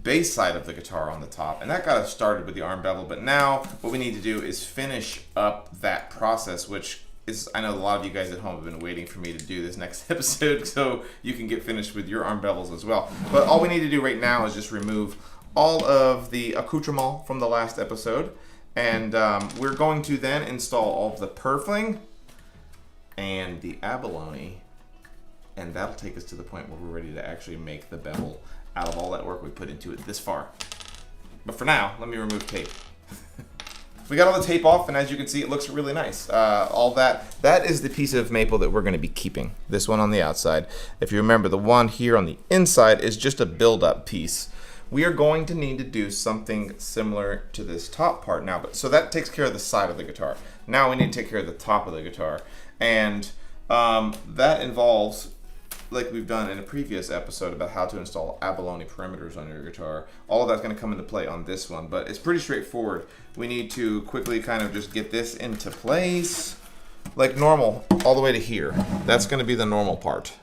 bass side of the guitar on the top. And that got us started with the arm bevel. But now, what we need to do is finish up that process, which is, I know a lot of you guys at home have been waiting for me to do this next episode so you can get finished with your arm bevels as well. But all we need to do right now is just remove all of the accoutrement from the last episode. And we're going to then install all of the Purfling and the Abalone. And that'll take us to the point where we're ready to actually make the bevel out of all that work we put into it this far. But for now, let me remove tape. We got all the tape off, and as you can see, it looks really nice. All that is the piece of maple that we're going to be keeping. This one on the outside. If you remember, the one here on the inside is just a build-up piece. We are going to need to do something similar to this top part now. So that takes care of the side of the guitar. Now we need to take care of the top of the guitar. And that involves, like we've done in a previous episode about how to install abalone perimeters on your guitar. All of that's going to come into play on this one, but it's pretty straightforward. We need to quickly kind of just get this into place like normal all the way to here. That's going to be the normal part.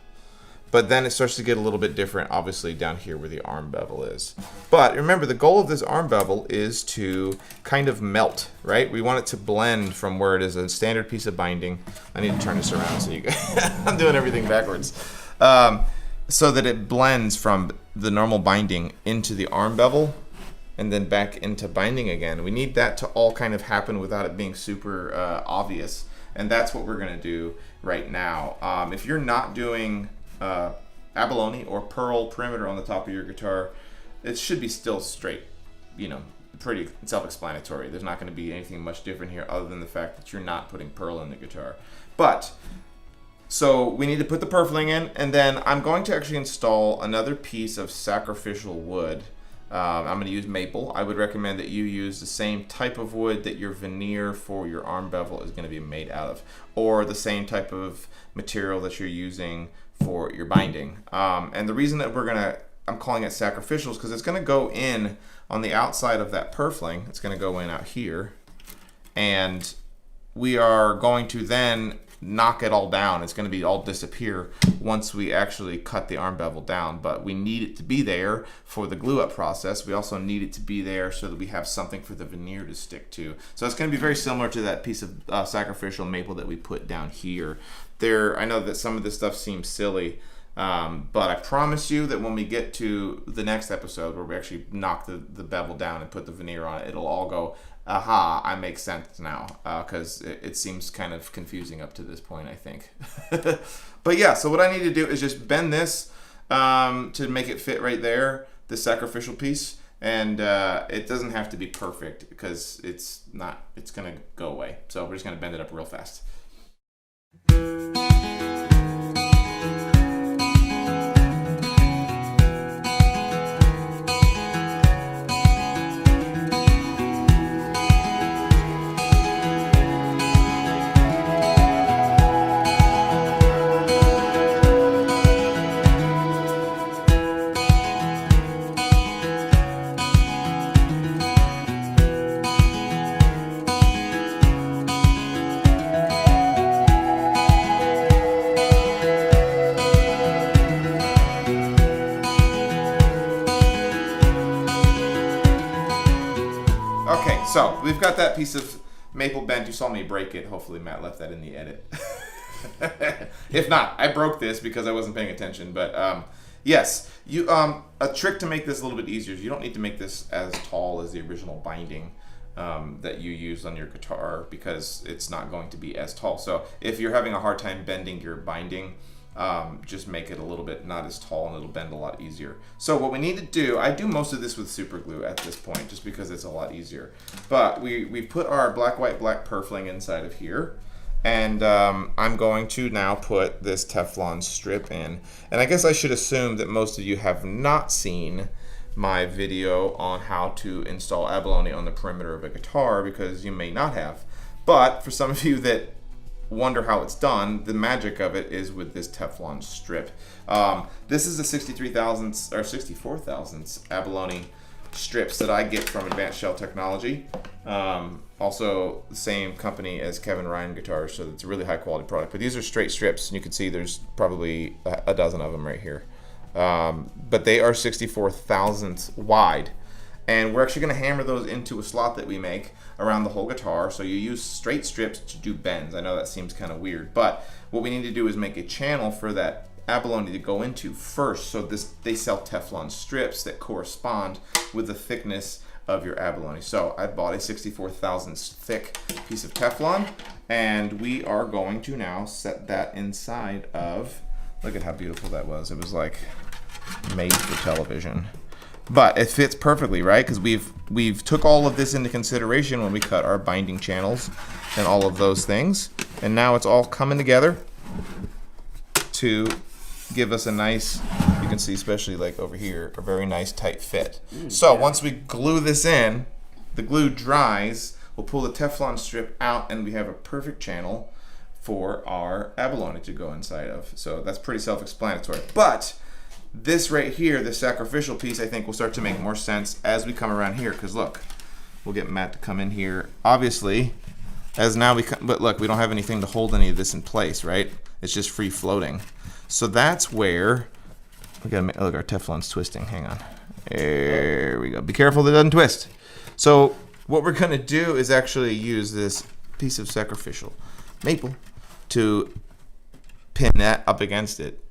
But then it starts to get a little bit different, obviously, down here where the arm bevel is. But remember, the goal of this arm bevel is to kind of melt, right? We want it to blend from where it is a standard piece of binding. I need to turn this around so you guys, I'm doing everything backwards. So that it blends from the normal binding into the arm bevel and then back into binding again. We need that to all kind of happen without it being super obvious. And that's what we're going to do right now. If you're not doing abalone or pearl perimeter on the top of your guitar, it should be still straight, you know, pretty self-explanatory. There's not going to be anything much different here other than the fact that you're not putting pearl in the guitar. But so we need to put the purfling in, and then I'm going to actually install another piece of sacrificial wood. I'm going to use maple. I would recommend that you use the same type of wood that your veneer for your arm bevel is going to be made out of, or the same type of material that you're using for your binding. And the reason that I'm calling it sacrificial is because it's going to go in on the outside of that purfling. It's going to go in out here, and we are going to then knock it all down. It's going to be all disappear once we actually cut the arm bevel down, but we need it to be there for the glue up process. We also need it to be there so that we have something for the veneer to stick to. So it's going to be very similar to that piece of sacrificial maple that we put down here. I know that some of this stuff seems silly, but I promise you that when we get to the next episode where we actually knock the bevel down and put the veneer on it, it'll all go, aha, I make sense now, because it seems kind of confusing up to this point, I think. But yeah, so what I need to do is just bend this to make it fit right there, the sacrificial piece, and it doesn't have to be perfect because it's going to go away. So we're just going to bend it up real fast. Okay, so we've got that piece of maple bent. You saw me break it. Hopefully Matt left that in the edit. If not, I broke this because I wasn't paying attention. But yes, a trick to make this a little bit easier is you don't need to make this as tall as the original binding that you use on your guitar, because it's not going to be as tall. So if you're having a hard time bending your binding, just make it a little bit not as tall and it'll bend a lot easier. So what we need to do, I do most of this with super glue at this point just because it's a lot easier. But we put our black, white, black purfling inside of here. And I'm going to now put this Teflon strip in. And I guess I should assume that most of you have not seen my video on how to install abalone on the perimeter of a guitar, because you may not have. But for some of you that wonder how it's done, the magic of it is with this Teflon strip. This is a 63 thousandths or 64 thousandths Abalone strips that I get from Advanced Shell Technology. Also the same company as Kevin Ryan guitars, so it's a really high quality product. But these are straight strips, and you can see there's probably a dozen of them right here. But they are 64 thousandths wide. And we're actually going to hammer those into a slot that we make around the whole guitar. So you use straight strips to do bends. I know that seems kind of weird, but what we need to do is make a channel for that abalone to go into first. So they sell Teflon strips that correspond with the thickness of your abalone. So I bought a 64 thousandths thick piece of Teflon, and we are going to now set that inside of, look at how beautiful that was. It was like made for television. But it fits perfectly, right? Because we've took all of this into consideration when we cut our binding channels and all of those things. And now it's all coming together to give us a nice, you can see especially like over here, a very nice tight fit. So once we glue this in, the glue dries, we'll pull the Teflon strip out and we have a perfect channel for our abalone to go inside of. So that's pretty self-explanatory. But this right here, the sacrificial piece, I think will start to make more sense as we come around here, because look, we'll get Matt to come in here. Obviously, as now we come, but look, we don't have anything to hold any of this in place, right? It's just free floating. So that's where, we gotta make, look, our Teflon's twisting, hang on. There we go, be careful that it doesn't twist. So what we're gonna do is actually use this piece of sacrificial maple to pin that up against it.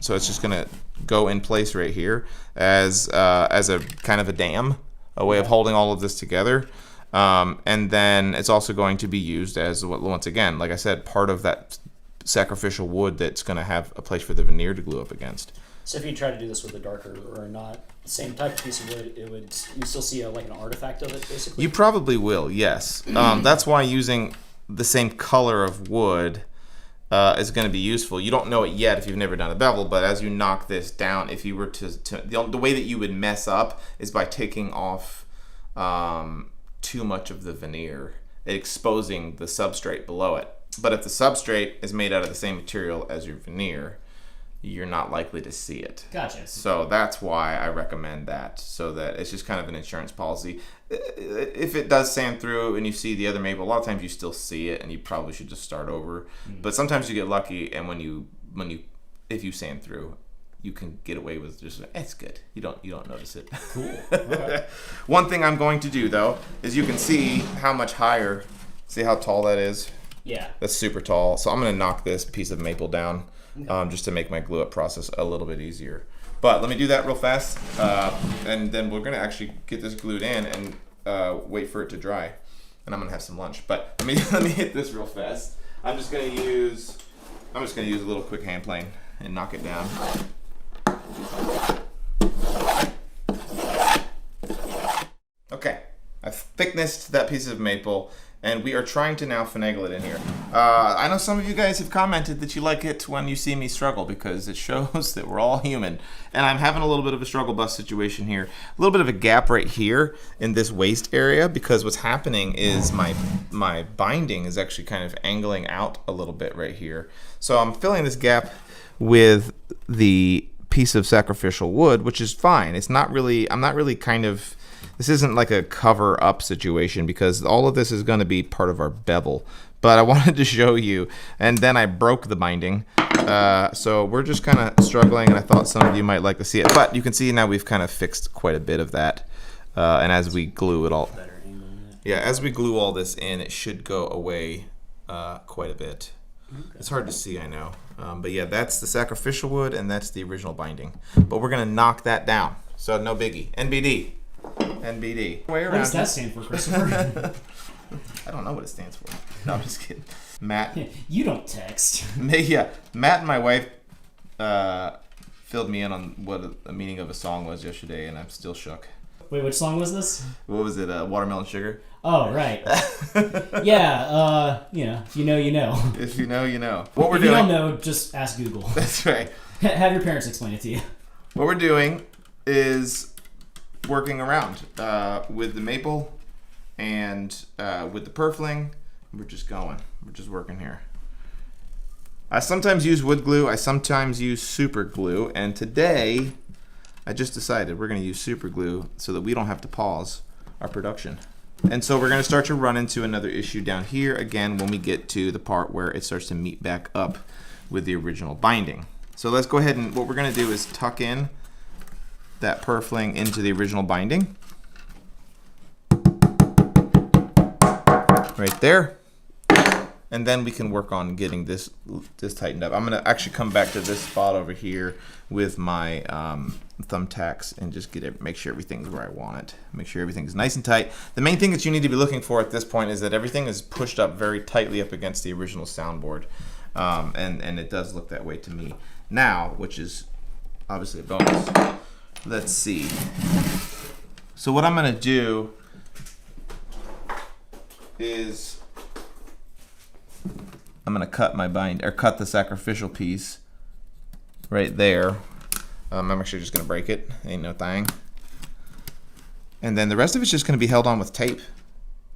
So it's just gonna go in place right here as a kind of a dam, a way of holding all of this together. And then it's also going to be used as, once again, like I said, part of that sacrificial wood that's gonna have a place for the veneer to glue up against. So if you try to do this with a darker or not the same type of piece of wood, you still see like an artifact of it, basically? You probably will, yes. That's why using the same color of wood is going to be useful. You don't know it yet if you've never done a bevel, but as you knock this down, if you were the way that you would mess up is by taking off too much of the veneer, exposing the substrate below it. But if the substrate is made out of the same material as your veneer, you're not likely to see it. Gotcha. So that's why I recommend that, so that it's just kind of an insurance policy. If it does sand through and you see the other maple, a lot of times you still see it and you probably should just start over. But sometimes you get lucky, and if you sand through, you can get away with just, it's good. You don't notice it. Cool. Okay. One thing I'm going to do though is you can see how much higher, see how tall that is? Yeah. That's super tall. So I'm gonna knock this piece of maple down just to make my glue up process a little bit easier. But let me do that real fast, and then we're gonna actually get this glued in and wait for it to dry. And I'm gonna have some lunch. But let me hit this real fast. I'm just gonna use a little quick hand plane and knock it down. Okay, I've thicknessed that piece of maple, and we are trying to now finagle it in here. I know some of you guys have commented that you like it when you see me struggle, because it shows that we're all human. And I'm having a little bit of a struggle bus situation here. A little bit of a gap right here in this waist area, because what's happening is my binding is actually kind of angling out a little bit right here. So I'm filling this gap with the piece of sacrificial wood, which is fine. It's not really, this isn't like a cover up situation, because all of this is going to be part of our bevel. But I wanted to show you, and then I broke the binding. So we're just kind of struggling, and I thought some of you might like to see it. But you can see now we've kind of fixed quite a bit of that. And as we glue it all, as we glue all this in, it should go away quite a bit. Okay. It's hard to see, I know. But yeah, that's the sacrificial wood, and that's the original binding. But we're going to knock that down. So no biggie. NBD. NBD. What does that stand for, Christopher? I don't know what it stands for. No, I'm just kidding. Matt. You don't text. Yeah, Matt and my wife filled me in on what the meaning of a song was yesterday, and I'm still shook. Wait, which song was this? What was it? Watermelon Sugar? Oh, right. Yeah, if you know, you know. If you know, you know. What we're if doing. If you don't know, just ask Google. That's right. Have your parents explain it to you. What we're doing is working around with the maple and with the Purfling. We're just going. We're just working here. I sometimes use wood glue, I sometimes use super glue, and today I just decided we're going to use super glue so that we don't have to pause our production. And so we're going to start to run into another issue down here again when we get to the part where it starts to meet back up with the original binding. So let's go ahead and what we're going to do is tuck in that purfling into the original binding. Right there. And then we can work on getting this tightened up. I'm gonna actually come back to this spot over here with my thumbtacks and just make sure everything's where I want it. Make sure everything's nice and tight. The main thing that you need to be looking for at this point is that everything is pushed up very tightly up against the original soundboard. And it does look that way to me. Now, which is obviously a bonus. Let's see. So what I'm gonna do is I'm gonna cut my cut the sacrificial piece right there. I'm actually just gonna break it, ain't no thing. And then the rest of it's just gonna be held on with tape.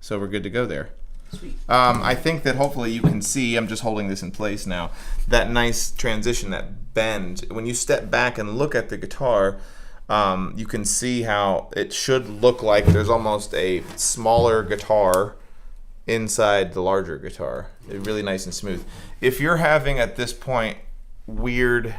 So we're good to go there. Sweet. I think that hopefully you can see, I'm just holding this in place now, that nice transition, that bend. When you step back and look at the guitar, you can see how it should look like there's almost a smaller guitar inside the larger guitar. It's really nice and smooth. If you're having at this point weird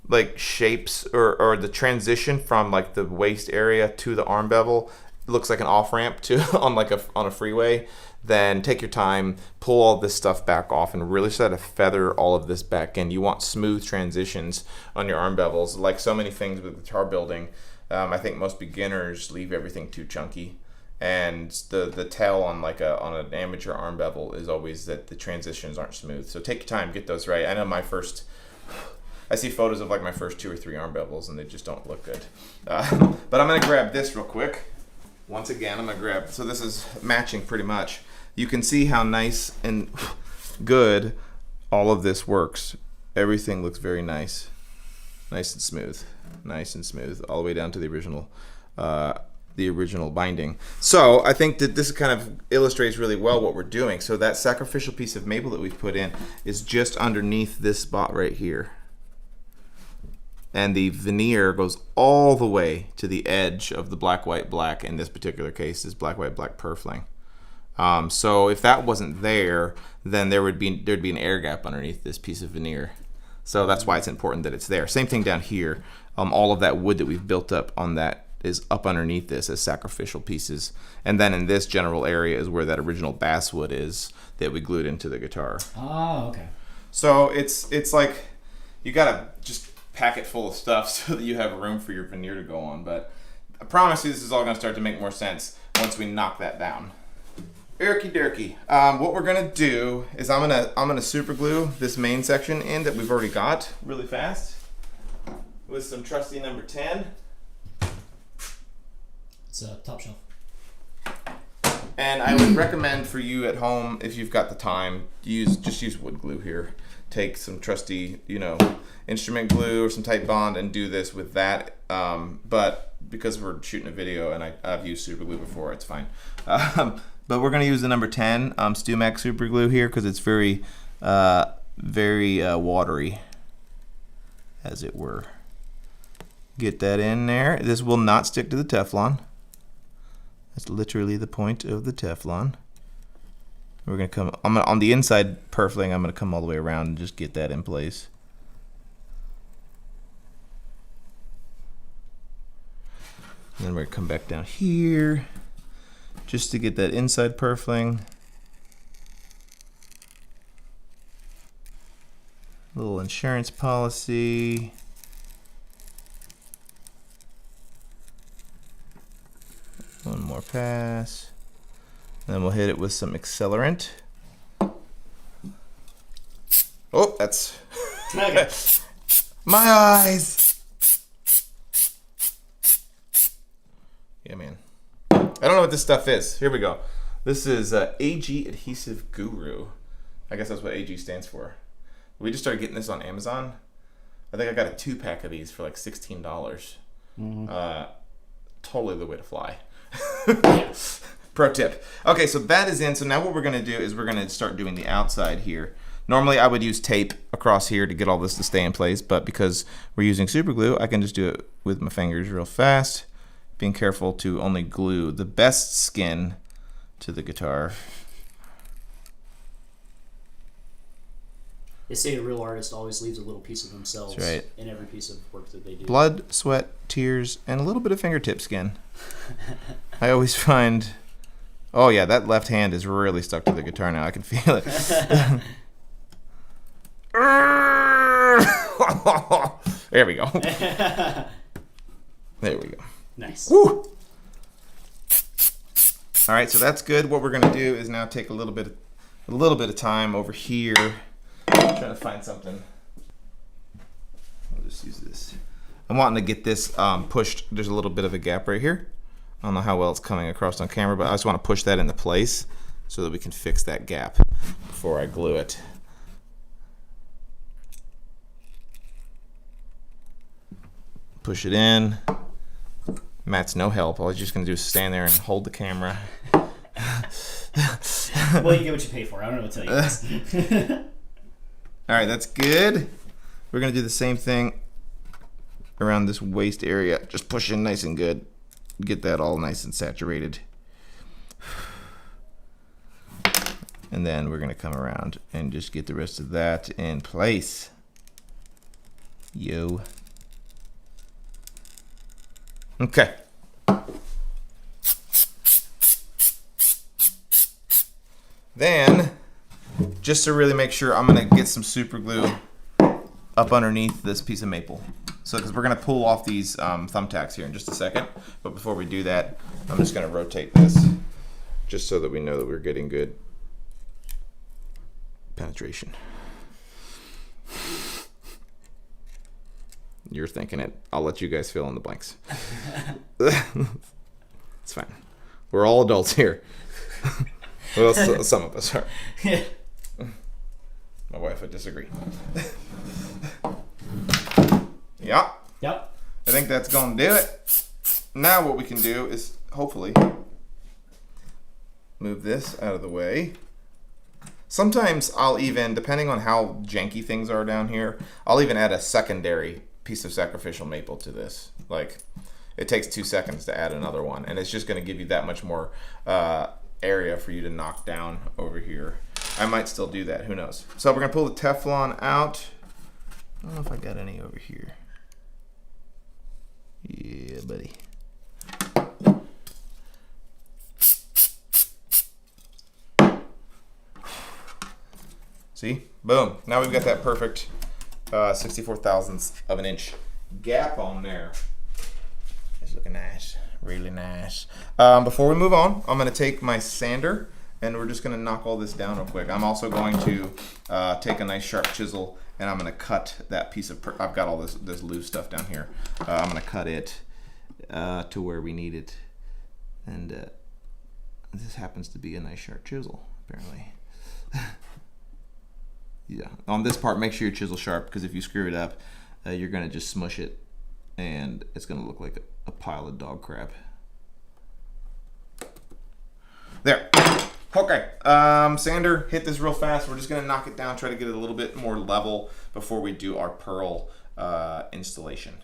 like shapes or the transition from like the waist area to the arm bevel looks like an off ramp to on a freeway, then take your time, pull all this stuff back off and really try to feather all of this back in. You want smooth transitions on your arm bevels. Like so many things with guitar building, I think most beginners leave everything too chunky. And the tell on on an amateur arm bevel is always that the transitions aren't smooth. So take your time, get those right. I know I see photos of like my first 2 or 3 arm bevels and they just don't look good. But I'm gonna grab this real quick. Once again, I'm gonna grab, so this is matching pretty much. You can see how nice and good all of this works. Everything looks very nice. Nice and smooth, all the way down to the original binding. So I think that this kind of illustrates really well what we're doing. So that sacrificial piece of maple that we've put in is just underneath this spot right here. And the veneer goes all the way to the edge of the black, white, black. In this particular case, is black, white, black purfling. So if that wasn't there, then there'd be an air gap underneath this piece of veneer. So that's why it's important that it's there. Same thing down here. All of that wood that we've built up on that is up underneath this as sacrificial pieces. And then in this general area is where that original basswood is that we glued into the guitar. Oh, okay. So it's like you gotta just pack it full of stuff so that you have room for your veneer to go on. But I promise you this is all gonna start to make more sense once we knock that down. Okie dokie. What we're gonna do is I'm gonna super glue this main section in that we've already got really fast with some trusty number 10. It's top shelf. And I would recommend for you at home, if you've got the time, just use wood glue here. Take some trusty, instrument glue or some tight bond and do this with that. But because we're shooting a video and I've used super glue before, it's fine. But we're gonna use the number 10 StewMac super glue here because it's very watery, as it were. Get that in there. This will not stick to the Teflon. That's literally the point of the Teflon. We're gonna come on the inside purfling. I'm gonna come all the way around and just get that in place. And then we're gonna come back down here just to get that inside purfling. Little insurance policy. One more pass. Then we'll hit it with some accelerant. Oh, that's my eyes. Yeah, man. I don't know what this stuff is. Here we go. This is AG Adhesive Guru. I guess that's what AG stands for. We just started getting this on Amazon. I think I got a 2-pack of these for like $16. Mm-hmm. Totally the way to fly. Pro tip. Okay, so that is in. So now what we're going to do is we're going to start doing the outside here. Normally I would use tape across here to get all this to stay in place, but because we're using super glue, I can just do it with my fingers real fast, being careful to only glue the best skin to the guitar. They say a real artist always leaves a little piece of themselves right. in every piece of work that they do. Blood, sweat, tears, and a little bit of fingertip skin. I always find, oh yeah, that left hand is really stuck to the guitar now. I can feel it. There we go. There we go. Nice. Woo! All right, so that's good. What we're gonna do is now take a little bit of time over here. Try to find something. I'll just use this. I'm wanting to get this pushed. There's a little bit of a gap right here. I don't know how well it's coming across on camera, but I just want to push that into place so that we can fix that gap before I glue it. Push it in. Matt's no help. All he's just going to do is stand there and hold the camera. Well, you get what you pay for. I don't know what to tell you guys. All right, that's good. We're gonna do the same thing around this waist area. Just push in nice and good. Get that all nice and saturated. And then we're gonna come around and just get the rest of that in place. Yo. Okay. Then, just to really make sure, I'm gonna get some super glue up underneath this piece of maple. So, because we're gonna pull off these thumbtacks here in just a second. But before we do that, I'm just gonna rotate this, just so that we know that we're getting good penetration. You're thinking it. I'll let you guys fill in the blanks. It's fine. We're all adults here. Well, some of us are. Yeah. My wife would disagree. Yeah. Yep. I think that's going to do it. Now what we can do is hopefully move this out of the way. Sometimes I'll even, depending on how janky things are down here, I'll even add a secondary piece of sacrificial maple to this. Like, it takes 2 seconds to add another one, and it's just going to give you that much more area for you to knock down over here. I might still do that, who knows. So we're gonna pull the Teflon out. I don't know if I got any over here. Yeah, buddy. See, boom. Now we've got that perfect 64 thousandths of an inch gap on there. It's looking nice. Really nice. Before we move on, I'm going to take my sander and we're just going to knock all this down real quick. I'm also going to take a nice sharp chisel and I'm going to cut that piece of, I've got all this loose stuff down here. I'm going to cut it to where we need it. And this happens to be a nice sharp chisel, apparently. Yeah, on this part, make sure your chisel's sharp because if you screw it up, you're going to just smush it and it's going to look like a pile of dog crap. There. Okay. Sander, hit this real fast. We're just going to knock it down, try to get it a little bit more level before we do our pearl installation.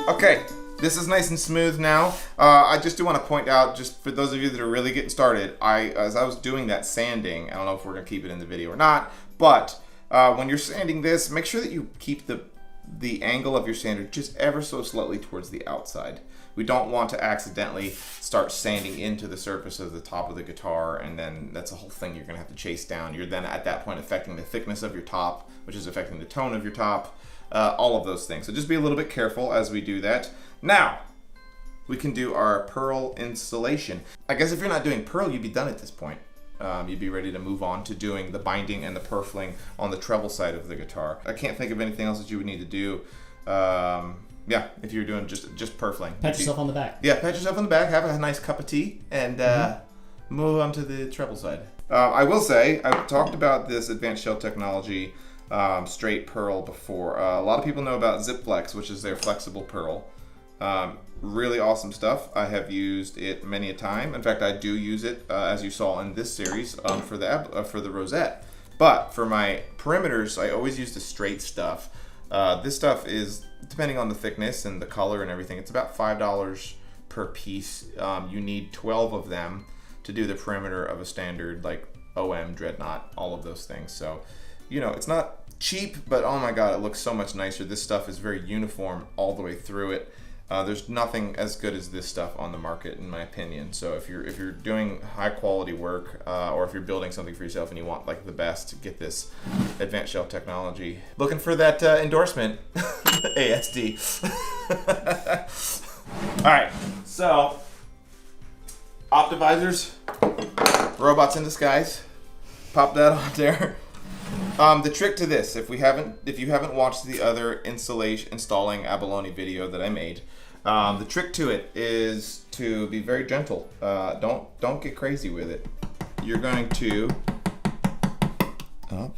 Okay, this is nice and smooth now. I just do want to point out, just for those of you that are really getting started, as I was doing that sanding, I don't know if we're going to keep it in the video or not, but when you're sanding this, make sure that you keep the angle of your sander just ever so slightly towards the outside. We don't want to accidentally start sanding into the surface of the top of the guitar, and then that's a whole thing you're going to have to chase down. You're then at that point affecting the thickness of your top, which is affecting the tone of your top. All of those things. So just be a little bit careful as we do that. Now, we can do our pearl installation. I guess if you're not doing pearl, you'd be done at this point. You'd be ready to move on to doing the binding and the purfling on the treble side of the guitar. I can't think of anything else that you would need to do. Yeah, if you're doing just purfling. Pat yourself on the back. Yeah, pat yourself on the back, have a nice cup of tea, and move on to the treble side. I will say, I've talked about this advanced shell technology straight pearl before. A lot of people know about Zip Flex, which is their flexible pearl. Really awesome stuff. I have used it many a time. In fact, I do use it, as you saw in this series, for the Rosette. But for my perimeters, I always use the straight stuff. This stuff is, depending on the thickness and the color and everything, it's about $5 per piece. You need 12 of them to do the perimeter of a standard like OM, Dreadnought, all of those things. So, you know, it's not cheap, but oh my God, it looks so much nicer. This stuff is very uniform all the way through it. There's nothing as good as this stuff on the market, in my opinion. So if you're doing high quality work, or if you're building something for yourself and you want like the best, get this advanced shell technology. Looking for that endorsement, ASD. All right, so Optivisors, robots in disguise. Pop that on there. The trick to this, if you haven't watched the other installing Abalone video that I made, the trick to it is to be very gentle. Don't get crazy with it. You're going to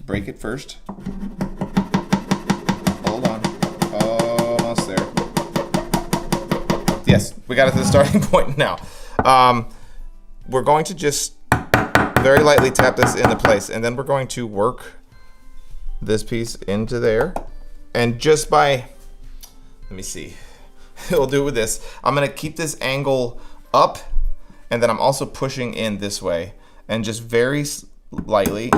break it first. Hold on, almost there. Yes, we got it to the starting point now. We're going to just very lightly tap this into place, and then we're going to work this piece into there. And just by, let me see, we'll do it with this. I'm gonna keep this angle up, and then I'm also pushing in this way, and just very lightly.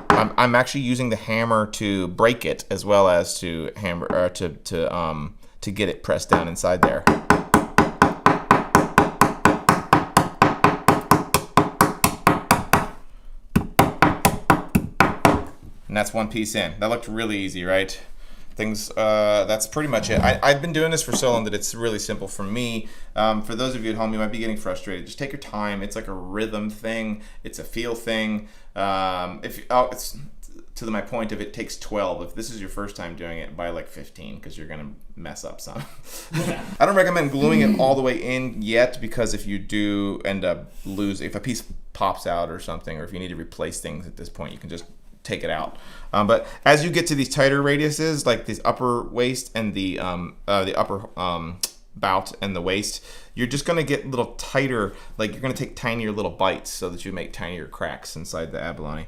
I'm actually using the hammer to break it as well as to hammer, or to get it pressed down inside there. And that's one piece in. That looked really easy, right? That's pretty much it. I've been doing this for so long that it's really simple for me. For those of you at home, you might be getting frustrated. Just take your time. It's like a rhythm thing. It's a feel thing. It's to my point of it takes 12. If this is your first time doing it, buy like 15 because you're gonna mess up some. I don't recommend gluing it all the way in yet, because if you do end up losing, if a piece pops out or something, or if you need to replace things at this point, you can just take it out. But as you get to these tighter radiuses, like this upper waist and the upper bout and the waist, you're just gonna get a little tighter. Like you're gonna take tinier little bites so that you make tinier cracks inside the abalone.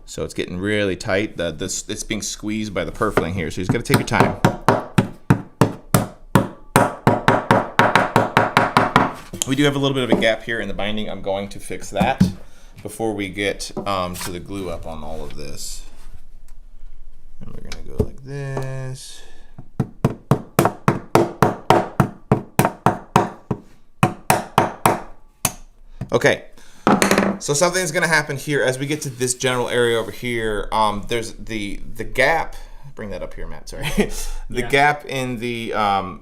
So it's getting really tight. It's being squeezed by the purfling here, so you just gotta take your time. We do have a little bit of a gap here in the binding. I'm going to fix that before we get to the glue up on all of this. And we're gonna go like this. Okay. So something's gonna happen here as we get to this general area over here. There's the gap. Bring that up here, Matt. Sorry. The gap in the. I'm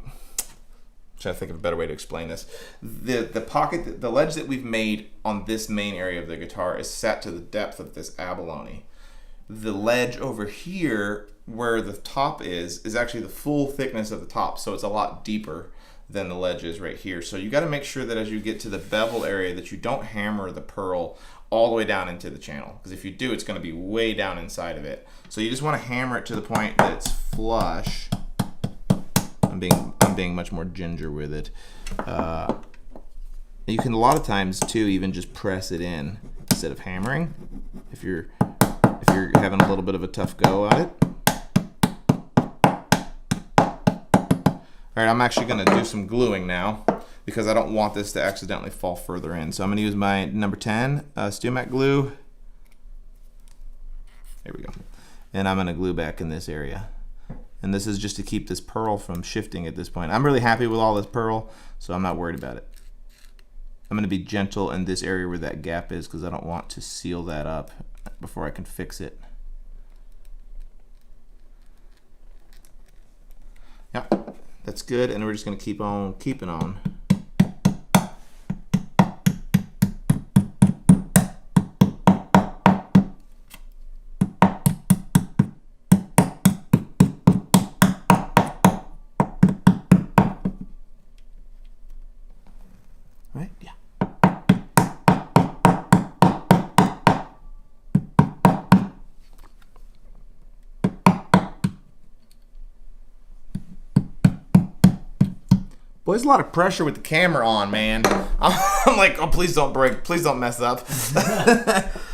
trying to think of a better way to explain this. The pocket, the ledge that we've made on this main area of the guitar is set to the depth of this abalone. The ledge over here, where the top is actually the full thickness of the top, so it's a lot deeper than the ledge is right here. So you got to make sure that as you get to the bevel area that you don't hammer the pearl all the way down into the channel, because if you do, it's going to be way down inside of it. So you just want to hammer it to the point that it's flush. I'm being much more ginger with it. You can a lot of times too even just press it in instead of hammering if you're having a little bit of a tough go at it. All right, I'm actually gonna do some gluing now because I don't want this to accidentally fall further in. So I'm gonna use my number 10 Steel Matte glue. There we go. And I'm gonna glue back in this area. And this is just to keep this pearl from shifting at this point. I'm really happy with all this pearl, so I'm not worried about it. I'm gonna be gentle in this area where that gap is because I don't want to seal that up before I can fix it. Yep. That's good, and we're just gonna keep on keeping on. Boy, there's a lot of pressure with the camera on, man. I'm like, oh, please don't break. Please don't mess up.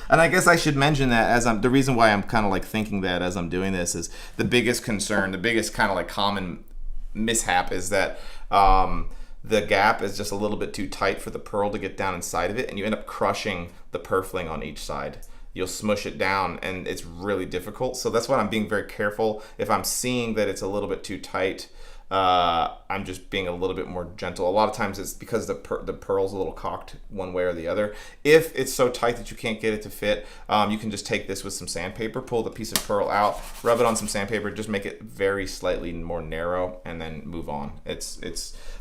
And I guess I should mention that the reason why I'm kind of like thinking that as I'm doing this is the biggest concern, the biggest kind of like common mishap is that the gap is just a little bit too tight for the pearl to get down inside of it, and you end up crushing the purfling on each side. You'll smush it down, and it's really difficult. So that's why I'm being very careful. If I'm seeing that it's a little bit too tight, I'm just being a little bit more gentle. A lot of times it's because the pearl's a little cocked one way or the other. If it's so tight that you can't get it to fit, you can just take this with some sandpaper, pull the piece of pearl out, rub it on some sandpaper, just make it very slightly more narrow, and then move on.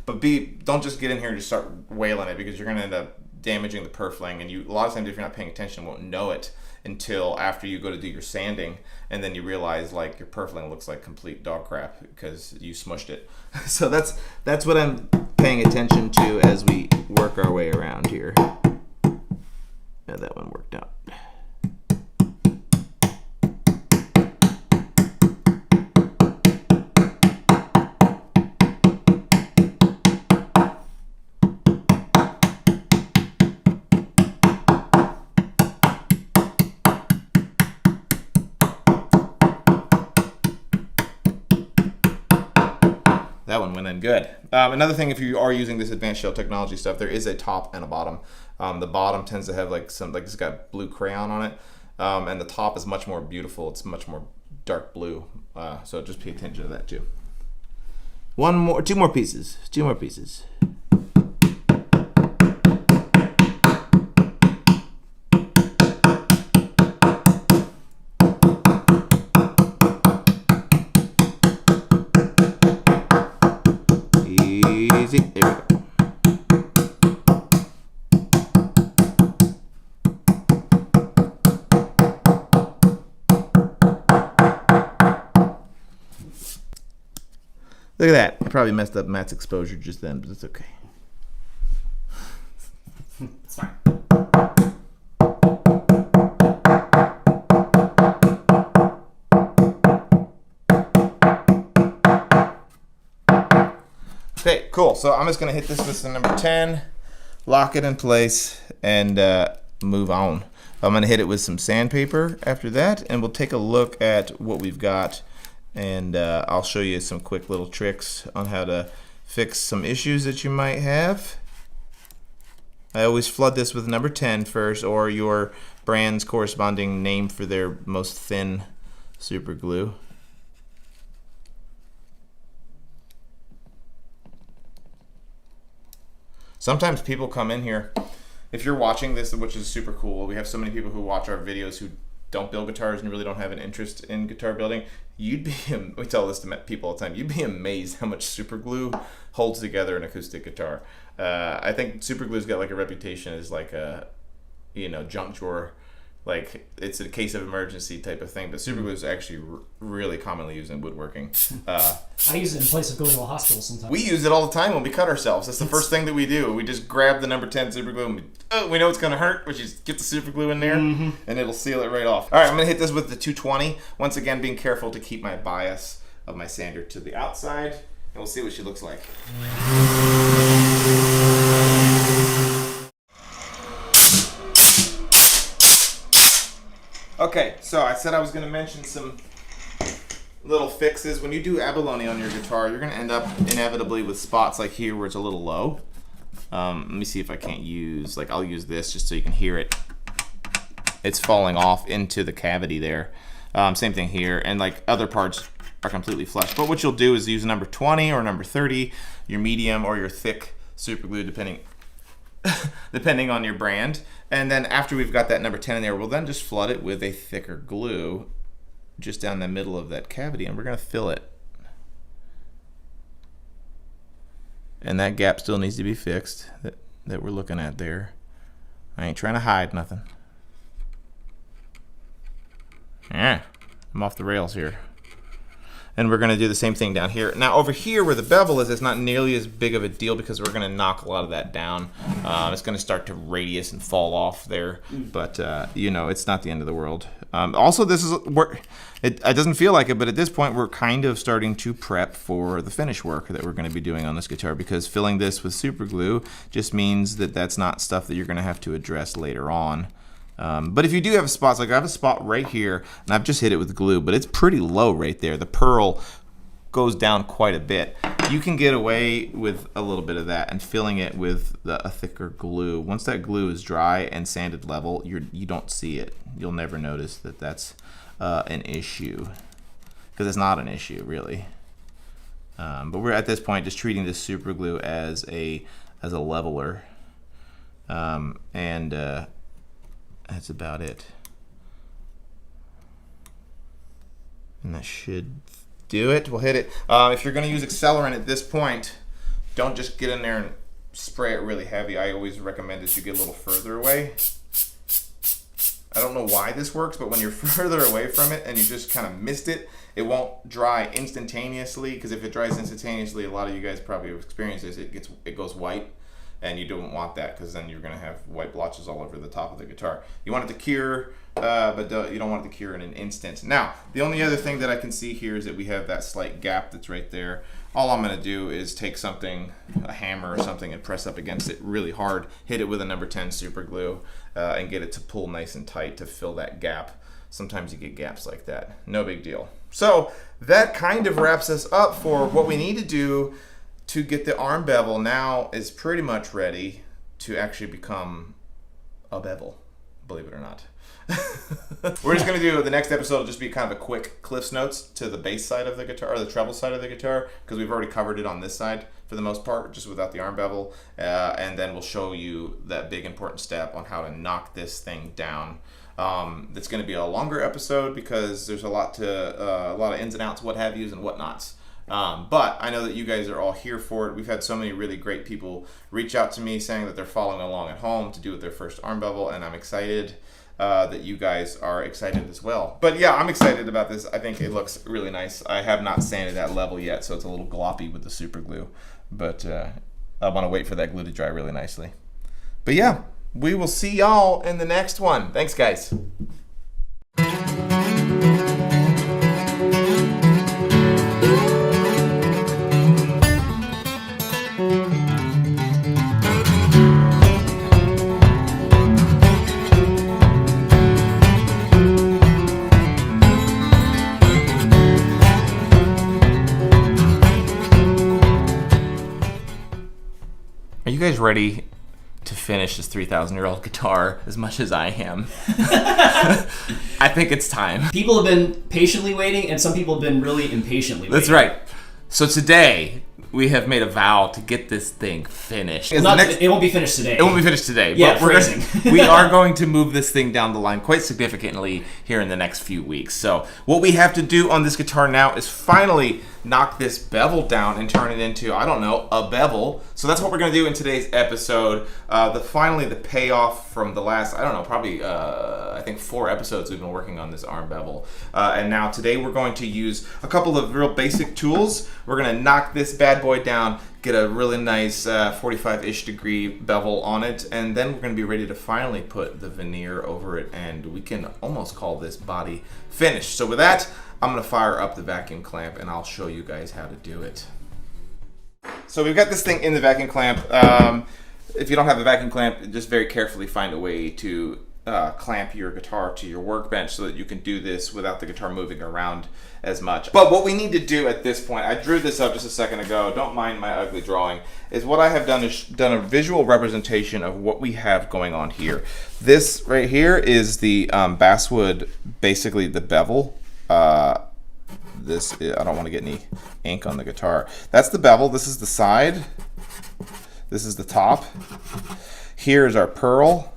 But don't just get in here and just start wailing it, because you're gonna end up damaging the purfling, and a lot of times if you're not paying attention, you won't know it until after you go to do your sanding, and then you realize like your purfling looks like complete dog crap because you smushed it. So that's what I'm paying attention to as we work our way around here. Yeah, that one worked out. That one went in good. Another thing, if you are using this advanced shell technology stuff, there is a top and a bottom. The bottom tends to have like it's got blue crayon on it, and the top is much more beautiful. It's much more dark blue. So just pay attention to that too. Two more pieces. Easy. There we go. Look at that. I probably messed up Matt's exposure just then, but it's okay. It's fine. Okay, cool. So I'm just going to hit this with the number 10, lock it in place, and move on. I'm going to hit it with some sandpaper after that, and we'll take a look at what we've got, and I'll show you some quick little tricks on how to fix some issues that you might have. I always flood this with number 10 first, or your brand's corresponding name for their most thin super glue. Sometimes people come in here, if you're watching this, which is super cool, we have so many people who watch our videos who don't build guitars and really don't have an interest in guitar building. We tell this to people all the time, you'd be amazed how much super glue holds together an acoustic guitar. I think super glue's got like a reputation as like a, junk drawer, like it's a case of emergency type of thing, but super glue is actually really commonly used in woodworking. I use it in place of going to a hospital sometimes. We use it all the time when we cut ourselves. That's the first thing that we do. We just grab the number 10 super glue and we know it's gonna hurt, but you just get the super glue in there and it'll seal it right off. All right, I'm gonna hit this with the 220. Once again, being careful to keep my bias of my sander to the outside, and we'll see what she looks like. Okay, so I said I was going to mention some little fixes. When you do abalone on your guitar, you're going to end up inevitably with spots like here where it's a little low. Let me see if I can't I'll use this just so you can hear it. It's falling off into the cavity there. Same thing here, and like other parts are completely flush. But what you'll do is use number 20 or number 30, your medium or your thick super glue, depending on your brand. And then after we've got that number 10 in there, we'll then just flood it with a thicker glue just down the middle of that cavity, and we're going to fill it. And that gap still needs to be fixed that we're looking at there. I ain't trying to hide nothing. Yeah, I'm off the rails here. And we're gonna do the same thing down here. Now over here where the bevel is, it's not nearly as big of a deal because we're gonna knock a lot of that down. It's gonna start to radius and fall off there, but you know, it's not the end of the world. Also, this is where it doesn't feel like it, but at this point we're kind of starting to prep for the finish work that we're gonna be doing on this guitar, because filling this with super glue just means that that's not stuff that you're gonna have to address later on. But if you do have spots, like I have a spot right here, and I've just hit it with glue, but it's pretty low right there. The pearl goes down quite a bit. You can get away with a little bit of that and filling it with a thicker glue. Once that glue is dry and sanded level, you don't see it. You'll never notice that that's an issue, because it's not an issue really. But we're at this point just treating this super glue as a leveler, and that's about it. And that should do it. We'll hit it. If you're going to use accelerant at this point, don't just get in there and spray it really heavy. I always recommend that you get a little further away. I don't know why this works, but when you're further away from it and you just kind of missed it, it won't dry instantaneously, because if it dries instantaneously, a lot of you guys probably have experienced this, it goes white. And you don't want that, because then you're going to have white blotches all over the top of the guitar. You want it to cure, but you don't want it to cure in an instant. Now, the only other thing that I can see here is that we have that slight gap that's right there. All I'm going to do is take something, a hammer or something, and press up against it really hard, hit it with a number 10 super glue, and get it to pull nice and tight to fill that gap. Sometimes you get gaps like that. No big deal. So that kind of wraps us up for what we need to do to get the arm bevel. Now is pretty much ready to actually become a bevel, believe it or not. We're just going to do the next episode will just be kind of a quick Cliff's Notes to the bass side of the guitar, or the treble side of the guitar, because we've already covered it on this side for the most part, just without the arm bevel. And then we'll show you that big important step on how to knock this thing down. It's going to be a longer episode because there's a lot of ins and outs, what have yous and whatnots. But I know that you guys are all here for it. We've had so many really great people reach out to me saying that they're following along at home to do with their first arm bevel, and I'm excited that you guys are excited as well. But yeah, I'm excited about this. I think it looks really nice. I have not sanded that level yet, so it's a little gloppy with the super glue, but I want to wait for that glue to dry really nicely. But yeah, we will see y'all in the next one. Thanks, guys. Are you guys ready to finish this 3,000-year-old guitar as much as I am? I think it's time. People have been patiently waiting, and some people have been really impatiently waiting. That's right. So today, we have made a vow to get this thing finished. It won't be finished today. It won't be finished today. Yeah, but we are going to move this thing down the line quite significantly here in the next few weeks. So what we have to do on this guitar now is finally knock this bevel down and turn it into, I don't know, a bevel. So that's what we're going to do in today's episode. Finally the payoff from the last, I don't know, probably I think 4 episodes we've been working on this arm bevel. And now today we're going to use a couple of real basic tools. We're going to knock this bad boy down, get a really nice 45-ish degree bevel on it, and then we're going to be ready to finally put the veneer over it, and we can almost call this body finished. So with that, I'm going to fire up the vacuum clamp and I'll show you guys how to do it. So we've got this thing in the vacuum clamp. If you don't have a vacuum clamp, just very carefully find a way to clamp your guitar to your workbench so that you can do this without the guitar moving around as much. But what we need to do at this point, I drew this up just a second ago, don't mind my ugly drawing, is what I have done is done a visual representation of what we have going on here. This right here is the basswood, basically the bevel. I don't want to get any ink on the guitar. That's the bevel. This is the side. This is the top. Here is our pearl.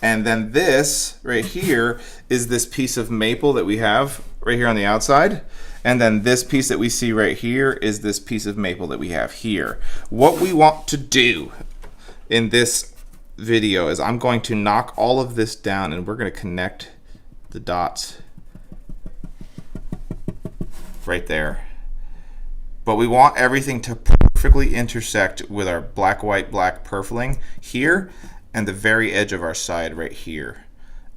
And then this right here is this piece of maple that we have right here on the outside. And then this piece that we see right here is this piece of maple that we have here. What we want to do in this video is I'm going to knock all of this down and we're going to connect the dots right there. But we want everything to perfectly intersect with our black, white, black purfling here and the very edge of our side right here.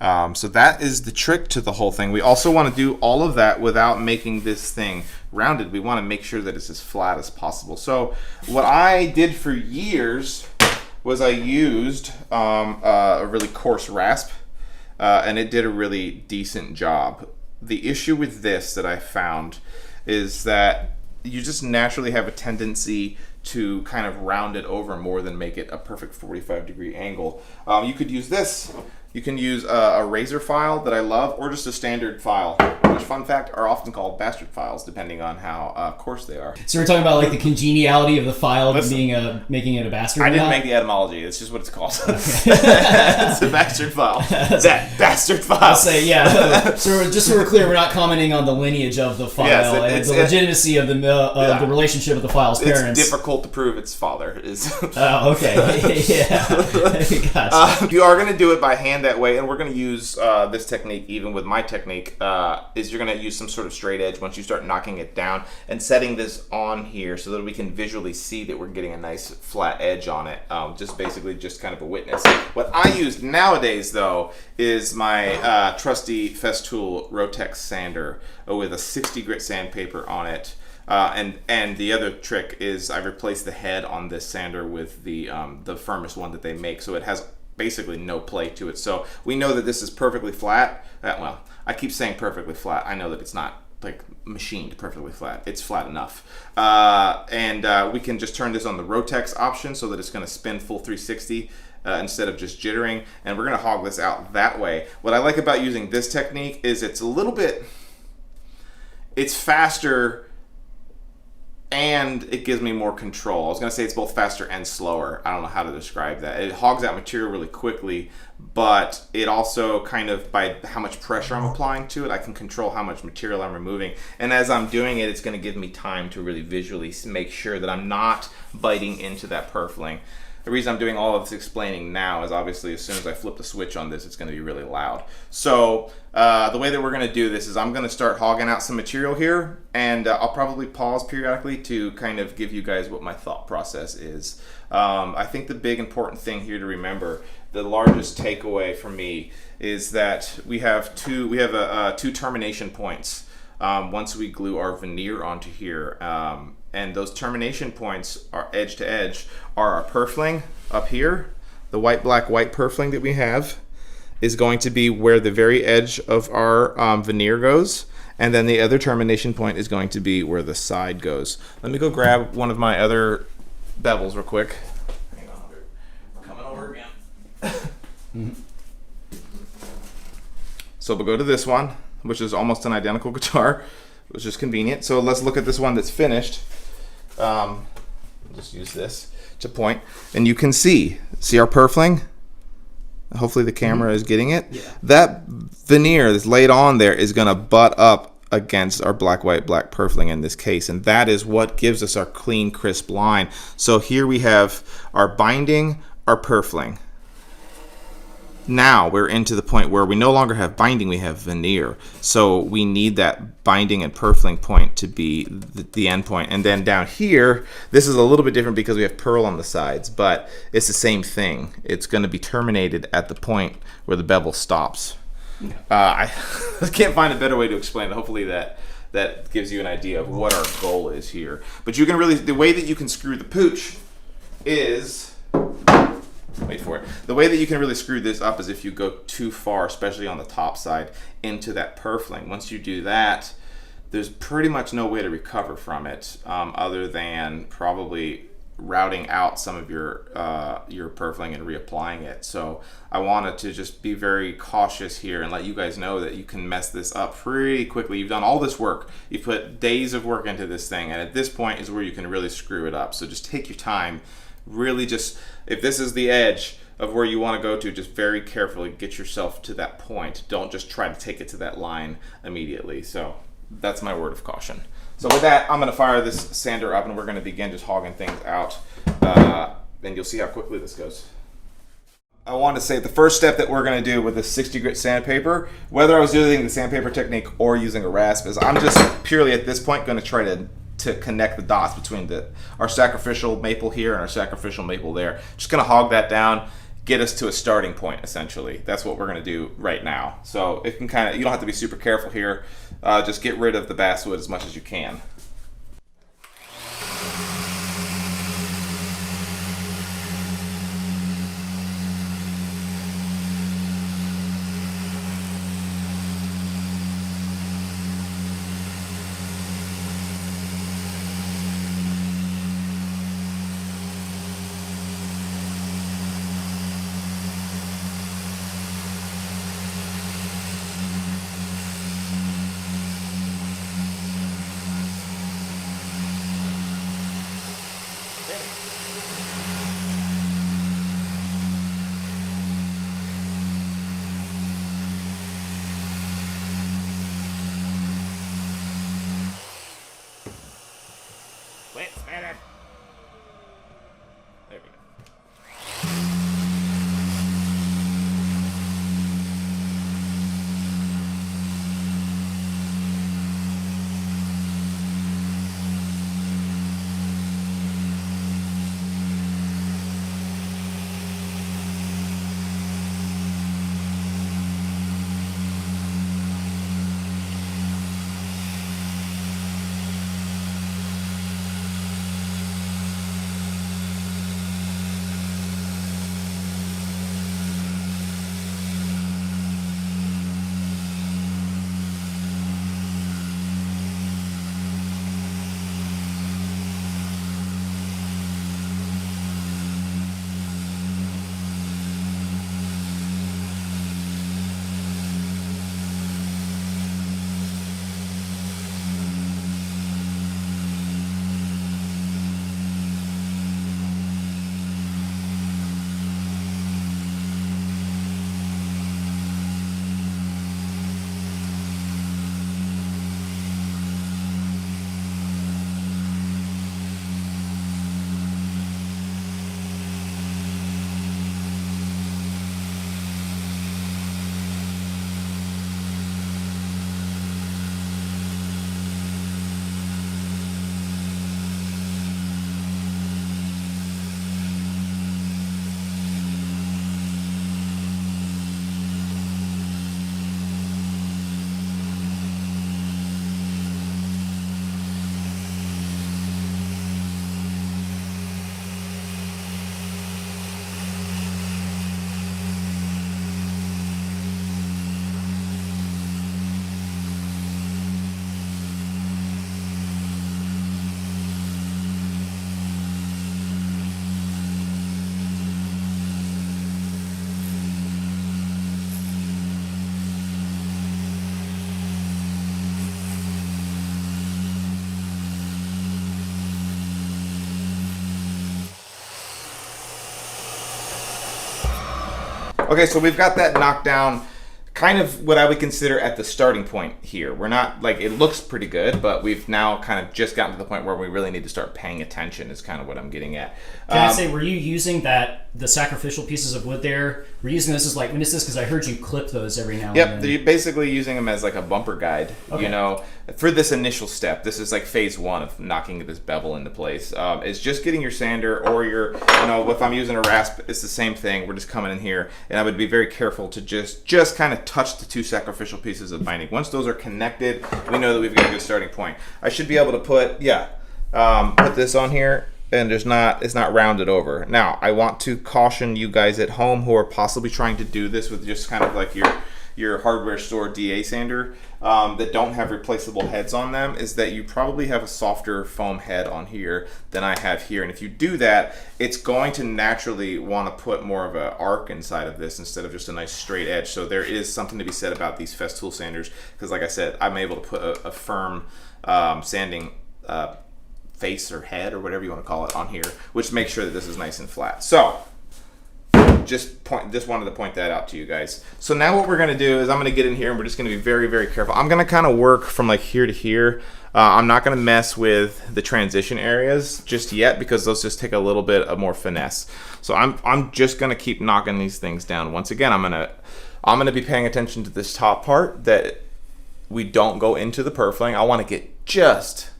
So that is the trick to the whole thing. We also want to do all of that without making this thing rounded. We want to make sure that it's as flat as possible. So what I did for years was I used a really coarse rasp, and it did a really decent job. The issue with this that I found is that you just naturally have a tendency to kind of round it over more than make it a perfect 45-degree angle. You could use this. You can use a razor file that I love, or just a standard file, which, fun fact, are often called bastard files, depending on how coarse they are. So we're talking about like the congeniality of the file being making it a bastard. I didn't make the etymology. It's just what it's called. It's a bastard file. That bastard file. I'll say, yeah. So just so we're clear, we're not commenting on the lineage of the file and the legitimacy of the relationship of the file's parents. It's difficult to prove its father is. Oh, okay. Yeah. Gotcha. You are going to do it by hand that way, and we're going to use this technique even with my technique, is you're going to use some sort of straight edge once you start knocking it down and setting this on here so that we can visually see that we're getting a nice flat edge on it. Just basically just kind of a witness. What I use nowadays though is my trusty Festool Rotex sander with a 60 grit sandpaper on it. And the other trick is I replaced the head on this sander with the firmest one that they make, so it has basically no play to it. So we know that this is perfectly flat. Well, I keep saying perfectly flat. I know that it's not like machined perfectly flat. It's flat enough. And we can just turn this on the Rotex option so that it's going to spin full 360 instead of just jittering. And we're going to hog this out that way. What I like about using this technique is it's a little bit, it's faster, and it gives me more control. I was going to say it's both faster and slower. I don't know how to describe that. It hogs out material really quickly, but it also kind of, by how much pressure I'm applying to it, I can control how much material I'm removing. And as I'm doing it, it's going to give me time to really visually make sure that I'm not biting into that purfling. The reason I'm doing all of this explaining now is obviously as soon as I flip the switch on this, it's going to be really loud. So the way that we're going to do this is I'm going to start hogging out some material here, and I'll probably pause periodically to kind of give you guys what my thought process is. I think the big important thing here to remember, the largest takeaway for me, is that we have two termination points once we glue our veneer onto here. And those termination points are edge to edge are our purfling up here. The white, black, white purfling that we have is going to be where the very edge of our veneer goes. And then the other termination point is going to be where the side goes. Let me go grab one of my other bevels real quick. Hang on, we're coming over again. So we'll go to this one, which is almost an identical guitar, which is convenient. So let's look at this one that's finished. I'll just use this to point, and you can see our purfling. Hopefully the camera is getting it. Yeah. That veneer that's laid on there is going to butt up against our black, white, black purfling in this case, and that is what gives us our clean, crisp line. So here we have our binding, our purfling. Now we're into the point where we no longer have binding, we have veneer. So we need that binding and purfling point to be the end point. And then down here, this is a little bit different because we have pearl on the sides, but it's the same thing. It's going to be terminated at the point where the bevel stops. I can't find a better way to explain it. Hopefully that gives you an idea of what our goal is here. But you can really, the way that you can screw the pooch is, wait for it. The way that you can really screw this up is if you go too far, especially on the top side, into that purfling. Once you do that, there's pretty much no way to recover from it other than probably routing out some of your purfling and reapplying it. So I wanted to just be very cautious here and let you guys know that you can mess this up pretty quickly. You've done all this work. You put days of work into this thing, and at this point is where you can really screw it up. So just take your time. Really just, if this is the edge of where you want to go to, just very carefully get yourself to that point. Don't just try to take it to that line immediately. So that's my word of caution. So with that, I'm going to fire this sander up, and we're going to begin just hogging things out. And you'll see how quickly this goes. I want to say the first step that we're going to do with this 60 grit sandpaper, whether I was using the sandpaper technique or using a rasp, is I'm just purely at this point going to try to connect the dots between our sacrificial maple here and our sacrificial maple there. Just going to hog that down, get us to a starting point, essentially. That's what we're going to do right now. So it can kind of, you don't have to be super careful here. Just get rid of the basswood as much as you can. There we go. Okay, so we've got that knocked down, kind of what I would consider at the starting point here. We're not, like, it looks pretty good, but we've now kind of just gotten to the point where we really need to start paying attention is kind of what I'm getting at. Can I say, were you using the sacrificial pieces of wood there? Were you using this as like, when is this? Because I heard you clip those every now and then. Yep, you're basically using them as like a bumper guide, you know, for this initial step. This is like phase one of knocking this bevel into place. It's just getting your sander or your, you know, if I'm using a rasp, it's the same thing. We're just coming in here, and I would be very careful to just kind of touch the two sacrificial pieces of binding. Once those are connected, we know that we've got a good starting point. I should be able to put, put this on here, and it's not rounded over. Now, I want to caution you guys at home who are possibly trying to do this with just kind of like your hardware store DA sander that don't have replaceable heads on them, is that you probably have a softer foam head on here than I have here. And if you do that, it's going to naturally want to put more of an arc inside of this instead of just a nice straight edge. So there is something to be said about these Festool sanders, because like I said, I'm able to put a firm sanding face or head or whatever you want to call it on here, which makes sure that this is nice and flat. So just wanted to point that out to you guys. So now what we're gonna do is I'm gonna get in here and we're just gonna be very, very careful. I'm gonna kind of work from like here to here. I'm not gonna mess with the transition areas just yet because those just take a little bit of more finesse. So I'm just gonna keep knocking these things down. Once again, I'm gonna be paying attention to this top part that we don't go into the purfling. I want to get just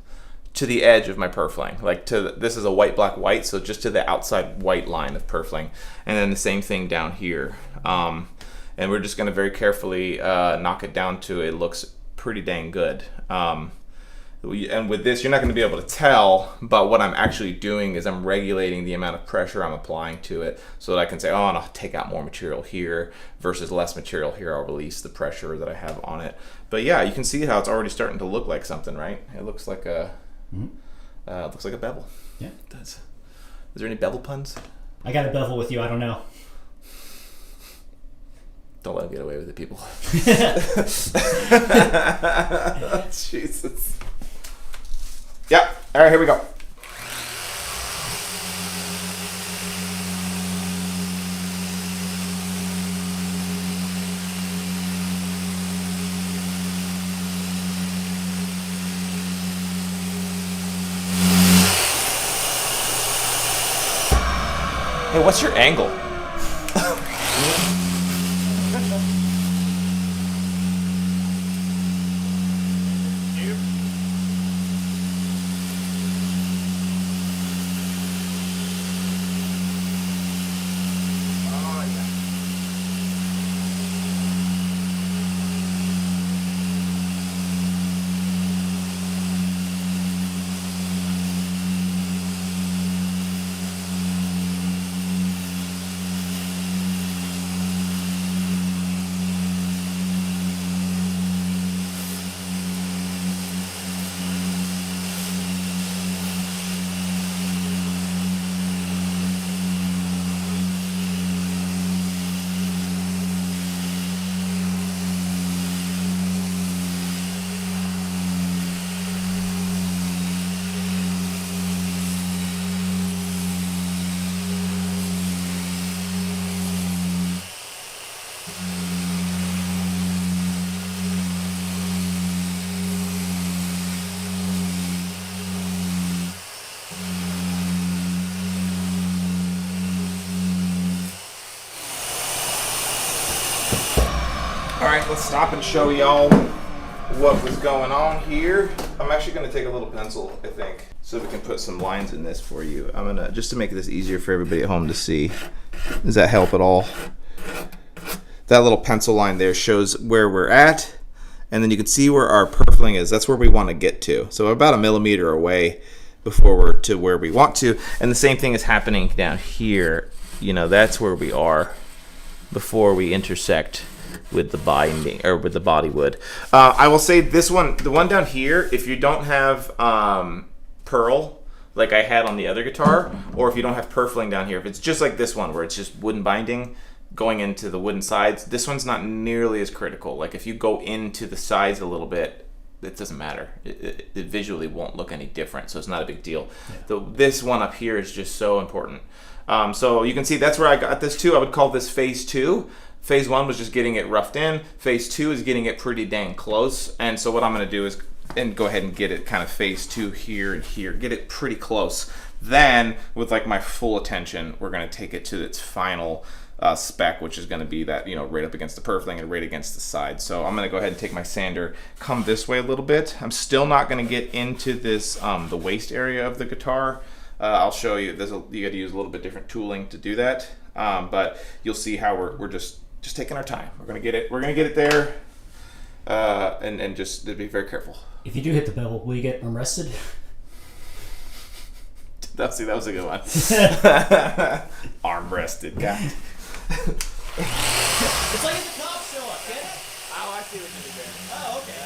to the edge of my purfling, like this is a white, black, white, so just to the outside white line of purfling, and then the same thing down here. And we're just going to very carefully knock it down to it looks pretty dang good. And with this, you're not going to be able to tell, but what I'm actually doing is I'm regulating the amount of pressure I'm applying to it so that I can say, oh, and I'll take out more material here versus less material here. I'll release the pressure that I have on it. But yeah, you can see how it's already starting to look like something, right? It looks like a looks like a bevel. Yeah, it does. Is there any bevel puns? I got a bevel with you. I don't know. Don't let him get away with it, people. Jesus. Yep. All right, here we go. Hey, what's your angle? Alright, let's stop and show y'all what was going on here. I'm actually going to take a little pencil, I think, so we can put some lines in this for you. I'm going to, just to make this easier for everybody at home to see. Does that help at all? That little pencil line there shows where we're at, and then you can see where our purfling is. That's where we want to get to. So we're about 1 millimeter away before we're to where we want to. And the same thing is happening down here. You know, that's where we are before we intersect with the binding or with the body wood. I will say this one, the one down here, if you don't have pearl like I had on the other guitar, or if you don't have purfling down here, if it's just like this one where it's just wooden binding going into the wooden sides, this one's not nearly as critical. Like if you go into the sides a little bit, it doesn't matter. It visually won't look any different, so it's not a big deal. Yeah. This one up here is just so important. So you can see that's where I got this too. I would call this phase 2. Phase 1 was just getting it roughed in. Phase 2 is getting it pretty dang close. And so what I'm gonna do is go ahead and get it kind of phase 2 here and here, get it pretty close. Then with like my full attention, we're gonna take it to its final spec, which is gonna be that, you know, right up against the purfling and right against the side. So I'm gonna go ahead and take my sander, come this way a little bit. I'm still not gonna get into this, the waist area of the guitar. I'll show you, you gotta use a little bit different tooling to do that. But you'll see how we're just taking our time. We're gonna get it there, and just be very careful. If you do hit the bevel, will you get arrested? That was a good one. Arm rested guy. It's like if the cops show up, kid. Oh, I see what you did there. Oh, okay.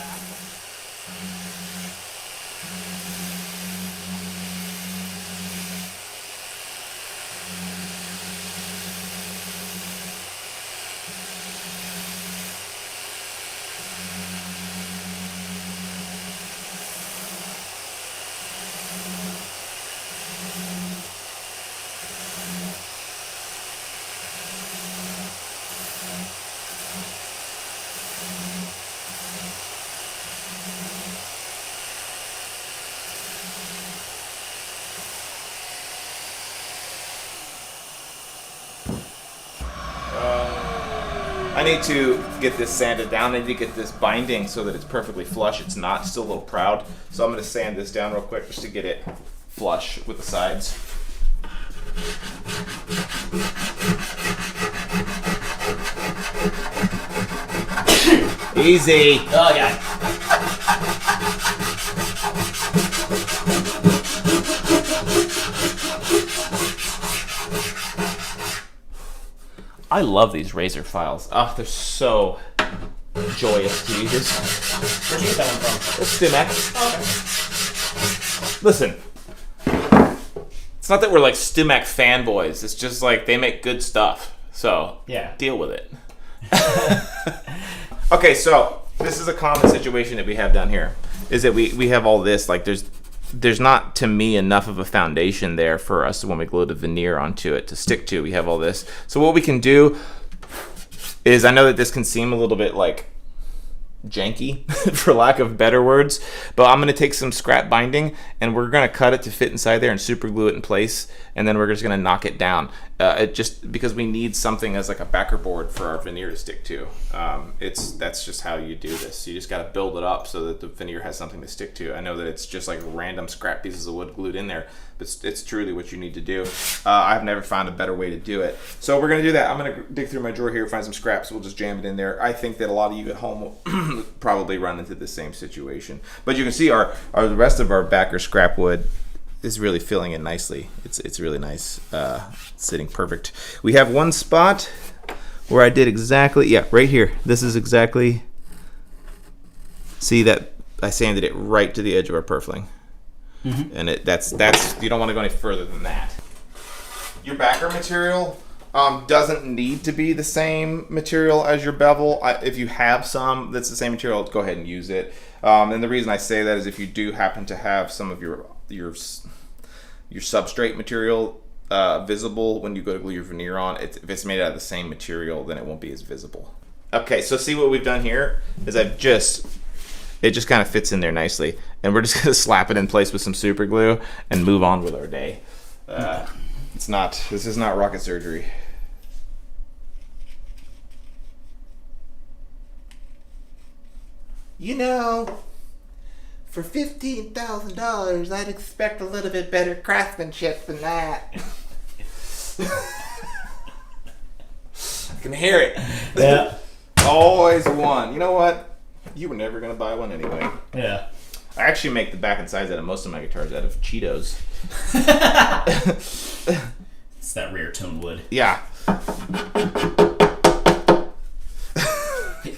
I need to get this sanded down. I need to get this binding so that it's perfectly flush. It's not, still a little proud. So I'm gonna sand this down real quick just to get it flush with the sides. Easy. Oh yeah. I love these razor files. Oh, they're so joyous to use. Where'd you get that one from? Stimex. Oh, okay. Listen, it's not that we're like Stimex fanboys. It's just like they make good stuff. So Yeah. deal with it. Okay, so this is a common situation that we have down here. Is that we have all this, like there's not, to me, enough of a foundation there for us when we glue the veneer onto it to stick to. We have all this. So what we can do is, I know that this can seem a little bit like janky, for lack of better words, but I'm gonna take some scrap binding and we're gonna cut it to fit inside there and super glue it in place, and then we're just gonna knock it down. It just because we need something as like a backer board for our veneer to stick to. That's just how you do this. You just gotta build it up so that the veneer has something to stick to. I know that it's just like random scrap pieces of wood glued in there, but it's truly what you need to do. I've never found a better way to do it. So we're gonna do that. I'm gonna dig through my drawer here, find some scraps. We'll just jam it in there. I think that a lot of you at home will probably run into the same situation. But you can see the rest of our backer scrap wood is really filling in nicely. It's really nice, sitting perfect. We have one spot where I did exactly, yeah, right here. This is exactly, see that I sanded it right to the edge of our purfling. Mm-hmm. And that's you don't want to go any further than that. Your backer material doesn't need to be the same material as your bevel. If you have some that's the same material, go ahead and use it. And the reason I say that is if you do happen to have some of your substrate material visible when you go to glue your veneer on, if it's made out of the same material, then it won't be as visible. Okay, so see what we've done here is it just kind of fits in there nicely, and we're just gonna slap it in place with some super glue and move on with our day. This is not rocket surgery. You know, for $15,000, I'd expect a little bit better craftsmanship than that. I can hear it. Yeah. Always one. You know what? You were never gonna buy one anyway. Yeah. I actually make the back and sides out of most of my guitars out of Cheetos. It's that rare tone wood. Yeah.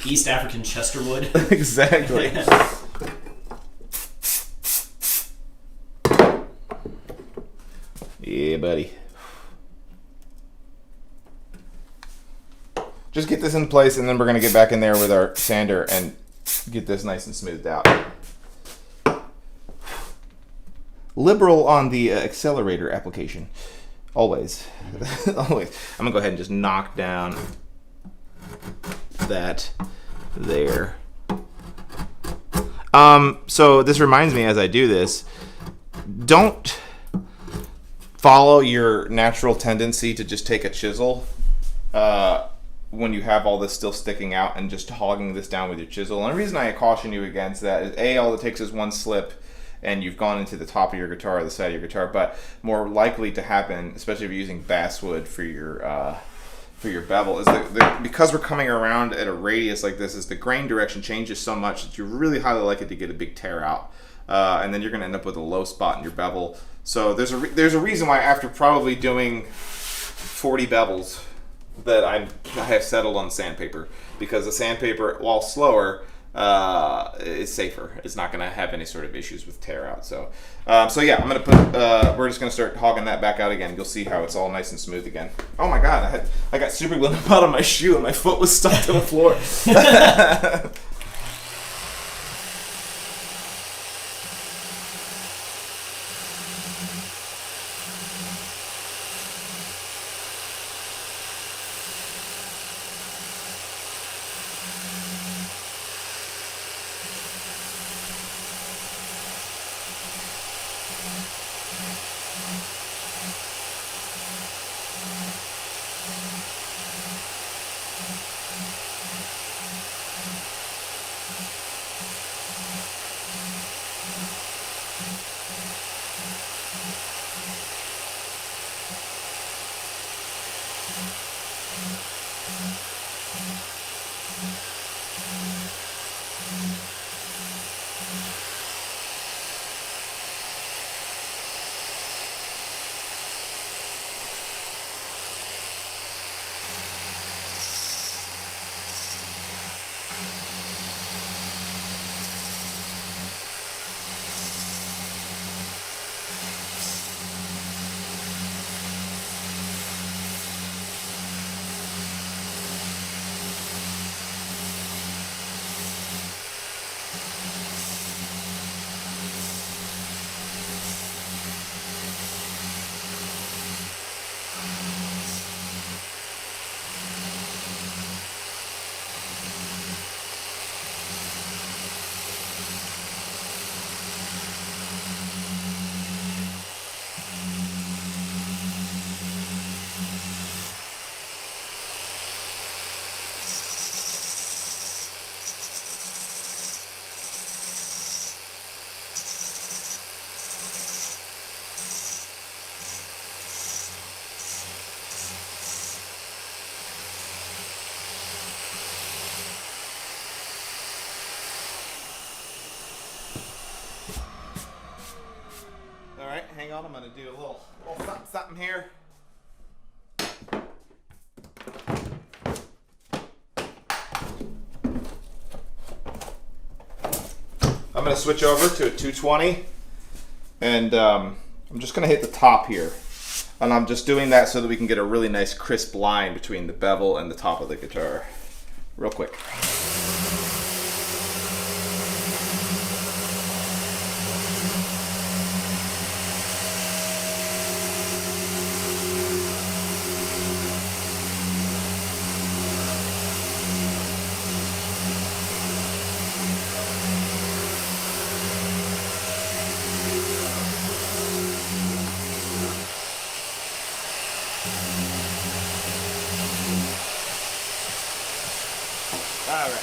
East African Chester wood. Exactly. Yeah, buddy. Just get this in place, and then we're gonna get back in there with our sander and get this nice and smoothed out. Liberal on the accelerator application. Always. Always. I'm gonna go ahead and just knock down that there. So this reminds me as I do this, don't follow your natural tendency to just take a chisel when you have all this still sticking out and just hogging this down with your chisel. And the reason I caution you against that is A, all it takes is one slip and you've gone into the top of your guitar or the side of your guitar. But more likely to happen, especially if you're using basswood for your bevel, is because we're coming around at a radius like this, is the grain direction changes so much that you're really highly likely to get a big tear out. And then you're gonna end up with a low spot in your bevel. So there's a reason why after probably doing 40 bevels that I have settled on sandpaper, because the sandpaper, while slower, is safer. It's not going to have any sort of issues with tear out. So yeah, I'm going to we're just going to start hogging that back out again. You'll see how it's all nice and smooth again. Oh my God, I got super glue in the bottom of my shoe and my foot was stuck to the floor. hang on, I'm gonna do a little something here. I'm gonna switch over to a 220, and I'm just gonna hit the top here. And I'm just doing that so that we can get a really nice crisp line between the bevel and the top of the guitar. Real quick. All right.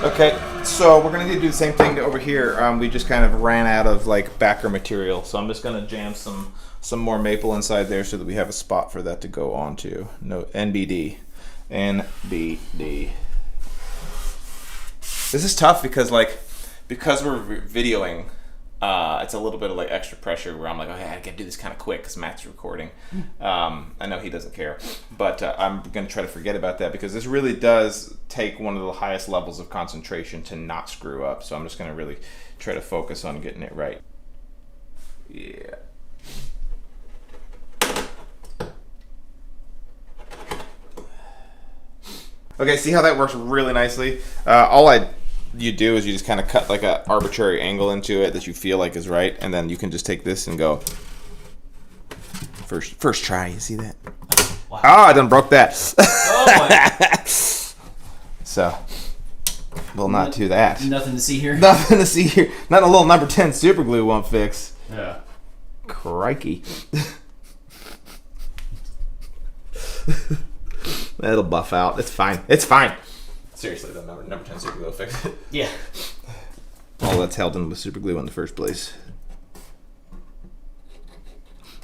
Okay, so we're gonna do the same thing over here. We just kind of ran out of like backer material, so I'm just gonna jam some more maple inside there so that we have a spot for that to go onto. No, NBD. This is tough because we're videoing, it's a little bit of like extra pressure where I'm like, okay, I gotta do this kind of quick because Matt's recording. I know he doesn't care, but I'm gonna try to forget about that because this really does take one of the highest levels of concentration to not screw up. So I'm just gonna really try to focus on getting it right. Yeah. Okay, see how that works really nicely? You do is you just kind of cut like an arbitrary angle into it that you feel like is right, and then you can just take this and go first try. You see that? Wow. I done broke that. Oh my. So we'll not do that. Nothing to see here. Nothing to see here. Not a little number 10 super glue won't fix. Yeah. Crikey. It'll buff out. It's fine. It's fine. Seriously, the number 10 super glue will fix it. Yeah. All that's held in with super glue in the first place.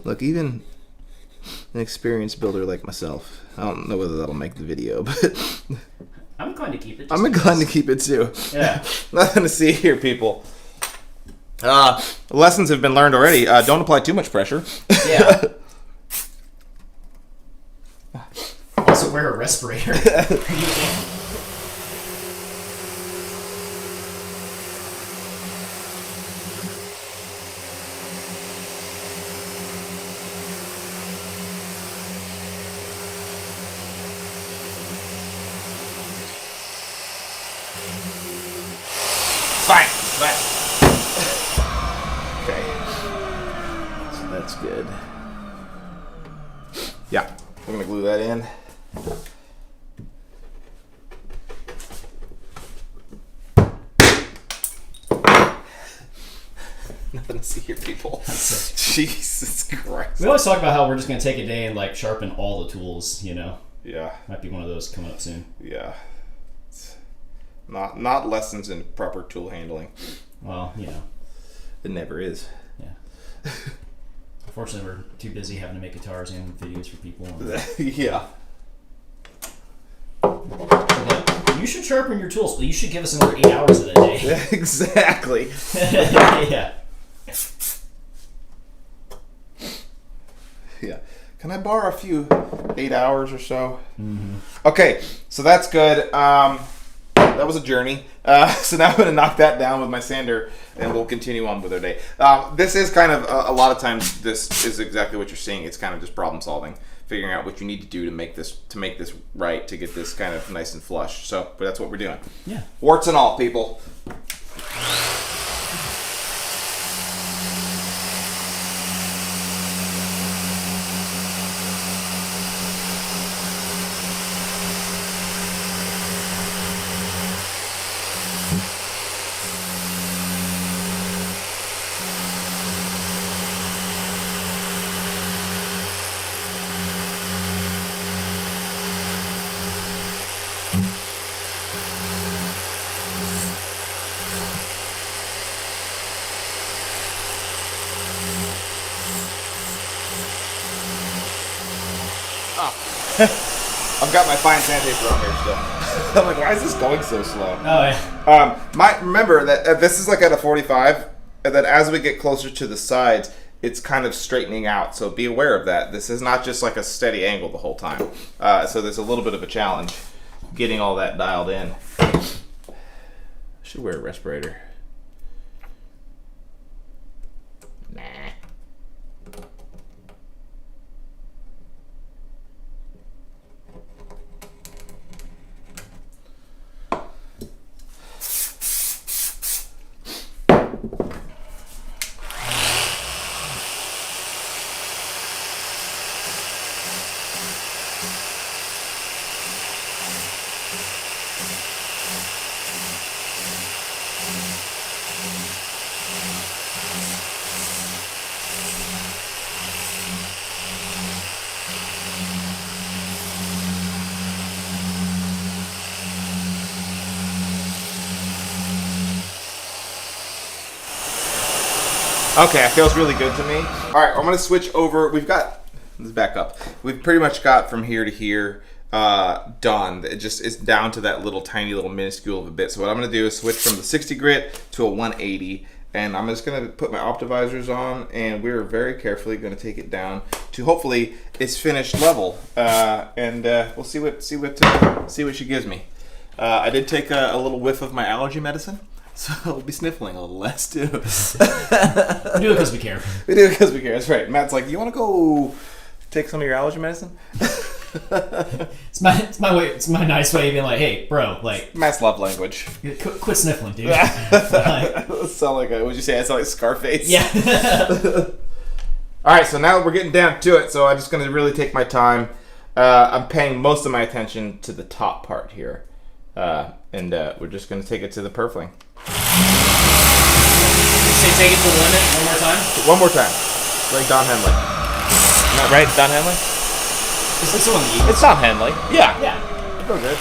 Look, even an experienced builder like myself, I don't know whether that'll make the video, but I'm inclined to keep it. I'm inclined to keep it too. Yeah. Nothing to see here, people. Lessons have been learned already. Don't apply too much pressure. Yeah. Also wear a respirator. Fine. Okay. So that's good. Yeah, we're gonna glue that in. Nothing to see here, people. Jesus Christ. We always talk about how we're just gonna take a day and like sharpen all the tools, you know. Yeah. Might be one of those coming up soon. Yeah. It's not lessons in proper tool handling. Well, you know. It never is. Yeah. Unfortunately, we're too busy having to make guitars and videos for people. Yeah. But you should sharpen your tools, but you should give us another 8 hours of the day. Exactly. Yeah. Yeah. Can I borrow a few 8 hours or so? Mm-hmm. Okay, so that's good. That was a journey. So now I'm going to knock that down with my sander, and we'll continue on with our day. This is kind of, a lot of times, this is exactly what you're seeing. It's kind of just problem solving, figuring out what you need to do to make this right, to get this kind of nice and flush. So, but that's what we're doing. Yeah. Warts and all, people. I've got my fine sandpaper on here still. I'm like, why is this going so slow? Oh yeah. Remember that this is like at a 45, and then as we get closer to the sides, it's kind of straightening out. So be aware of that. This is not just like a steady angle the whole time. So there's a little bit of a challenge getting all that dialed in. I should wear a respirator. Nah. Okay, it feels really good to me. All right, I'm gonna switch over. Let's back up. We've pretty much got from here to here done. It's down to that little tiny little minuscule of a bit. So what I'm gonna do is switch from the 60 grit to a 180. And I'm just gonna put my optimizers on, and we're very carefully gonna take it down to hopefully its finished level. We'll see what she gives me. I did take a little whiff of my allergy medicine. So we'll be sniffling a little less too. We do it because we care. We do it because we care. That's right. Matt's like, you want to go take some of your allergy medicine? It's my nice way of being like, hey, bro, like, Matt's love language. quit sniffling, dude. Sound like would you say I sound like Scarface? Yeah. All right, so now we're getting down to it. So I'm just going to really take my time. I'm paying most of my attention to the top part here, and we're just going to take it to the purfling. Say take it to the limit one more time. One more time, like Don Henley. Not right, Don Henley. Is this the one that you? It's Don Henley. Yeah. Yeah. Go good.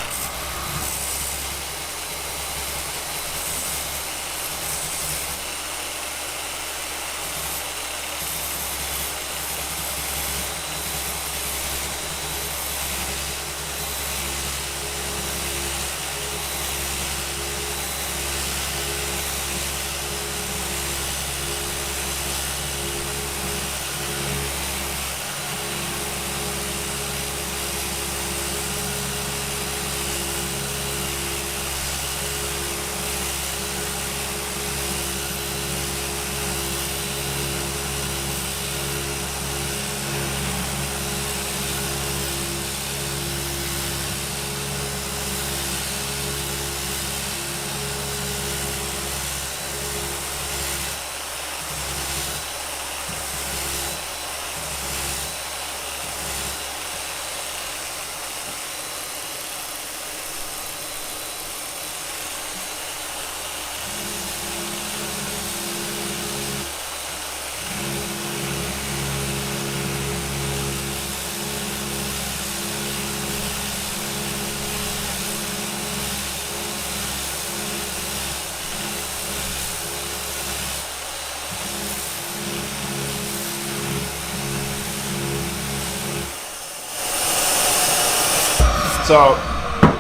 So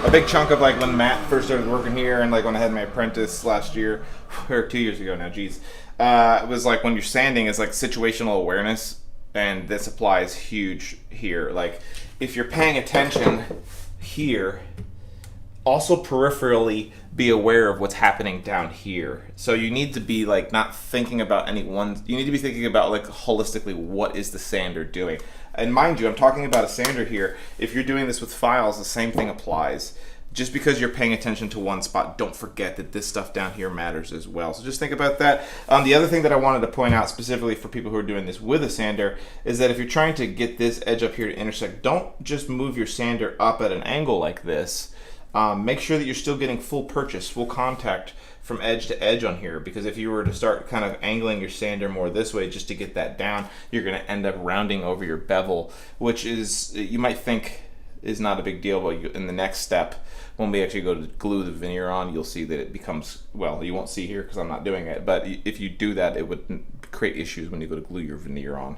a big chunk of like when Matt first started working here, and like when I had my apprentice last year or 2 years ago now, geez, it was like when you're sanding, it's like situational awareness, and this applies huge here. Like if you're paying attention here, also peripherally be aware of what's happening down here. So you need to be like not thinking about any one, you need to be thinking about like holistically what is the sander doing. And mind you, I'm talking about a sander here. If you're doing this with files, the same thing applies. Just because you're paying attention to one spot, don't forget that this stuff down here matters as well. So just think about that. The other thing that I wanted to point out specifically for people who are doing this with a sander is that if you're trying to get this edge up here to intersect, don't just move your sander up at an angle like this. Make sure that you're still getting full purchase, full contact from edge to edge on here, because if you were to start kind of angling your sander more this way just to get that down, you're going to end up rounding over your bevel, which is, you might think is not a big deal, but in the next step, when we actually go to glue the veneer on, you'll see that it becomes, well, you won't see here because I'm not doing it, but if you do that, it would create issues when you go to glue your veneer on.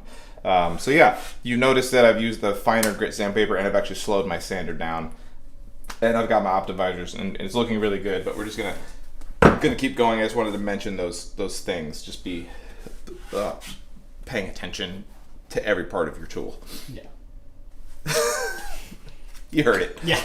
So yeah, you notice that I've used the finer grit sandpaper and I've actually slowed my sander down. And I've got my optimizers and it's looking really good, but we're just gonna keep going. I just wanted to mention those things. Just be paying attention to every part of your tool. Yeah. You heard it. Yeah.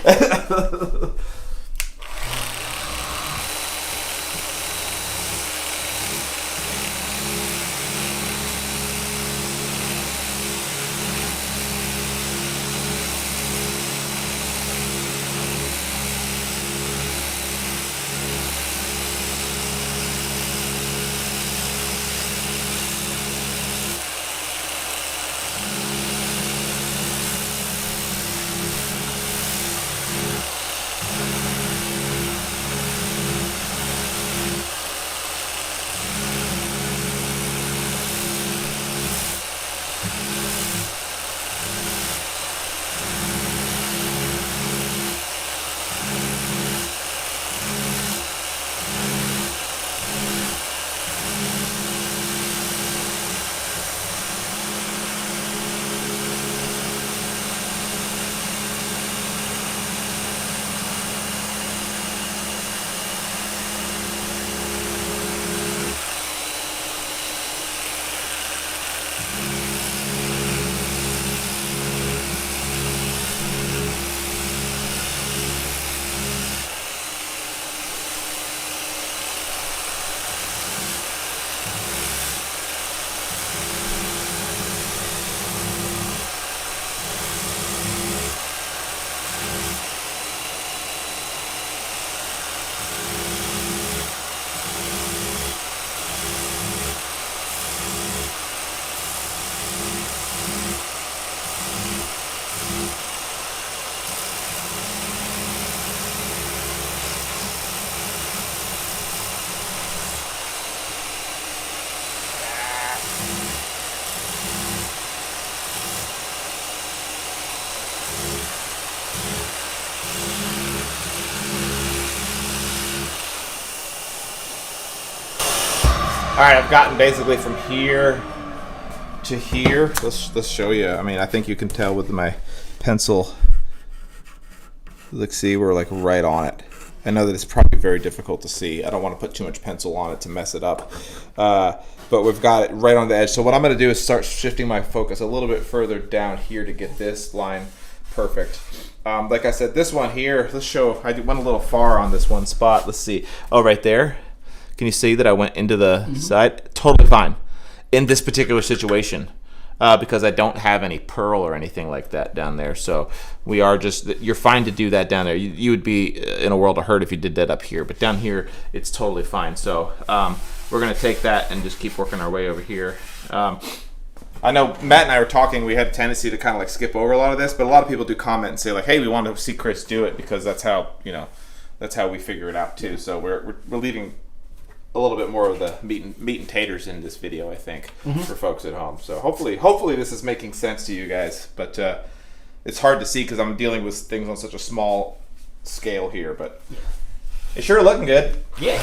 All right, I've gotten basically from here to here. Let's show you. I mean, I think you can tell with my pencil. Look, see, we're like right on it. I know that it's probably very difficult to see. I don't want to put too much pencil on it to mess it up. But we've got it right on the edge. So what I'm going to do is start shifting my focus a little bit further down here to get this line perfect. Like I said, this one here, let's show, I went a little far on this one spot. Let's see. Oh, right there. Can you see that I went into the side? Totally fine in this particular situation because I don't have any pearl or anything like that down there. So we are just, you're fine to do that down there. You would be in a world of hurt if you did that up here, but down here, it's totally fine. So we're gonna take that and just keep working our way over here. I know Matt and I were talking, we had a tendency to kind of like skip over a lot of this, but a lot of people do comment and say like, hey, we want to see Chris do it because that's how, you know, that's how we figure it out too. So we're leaving a little bit more of the meat and taters in this video, I think, for folks at home. So hopefully this is making sense to you guys, but it's hard to see because I'm dealing with things on such a small scale here, but it's sure looking good. Yeah.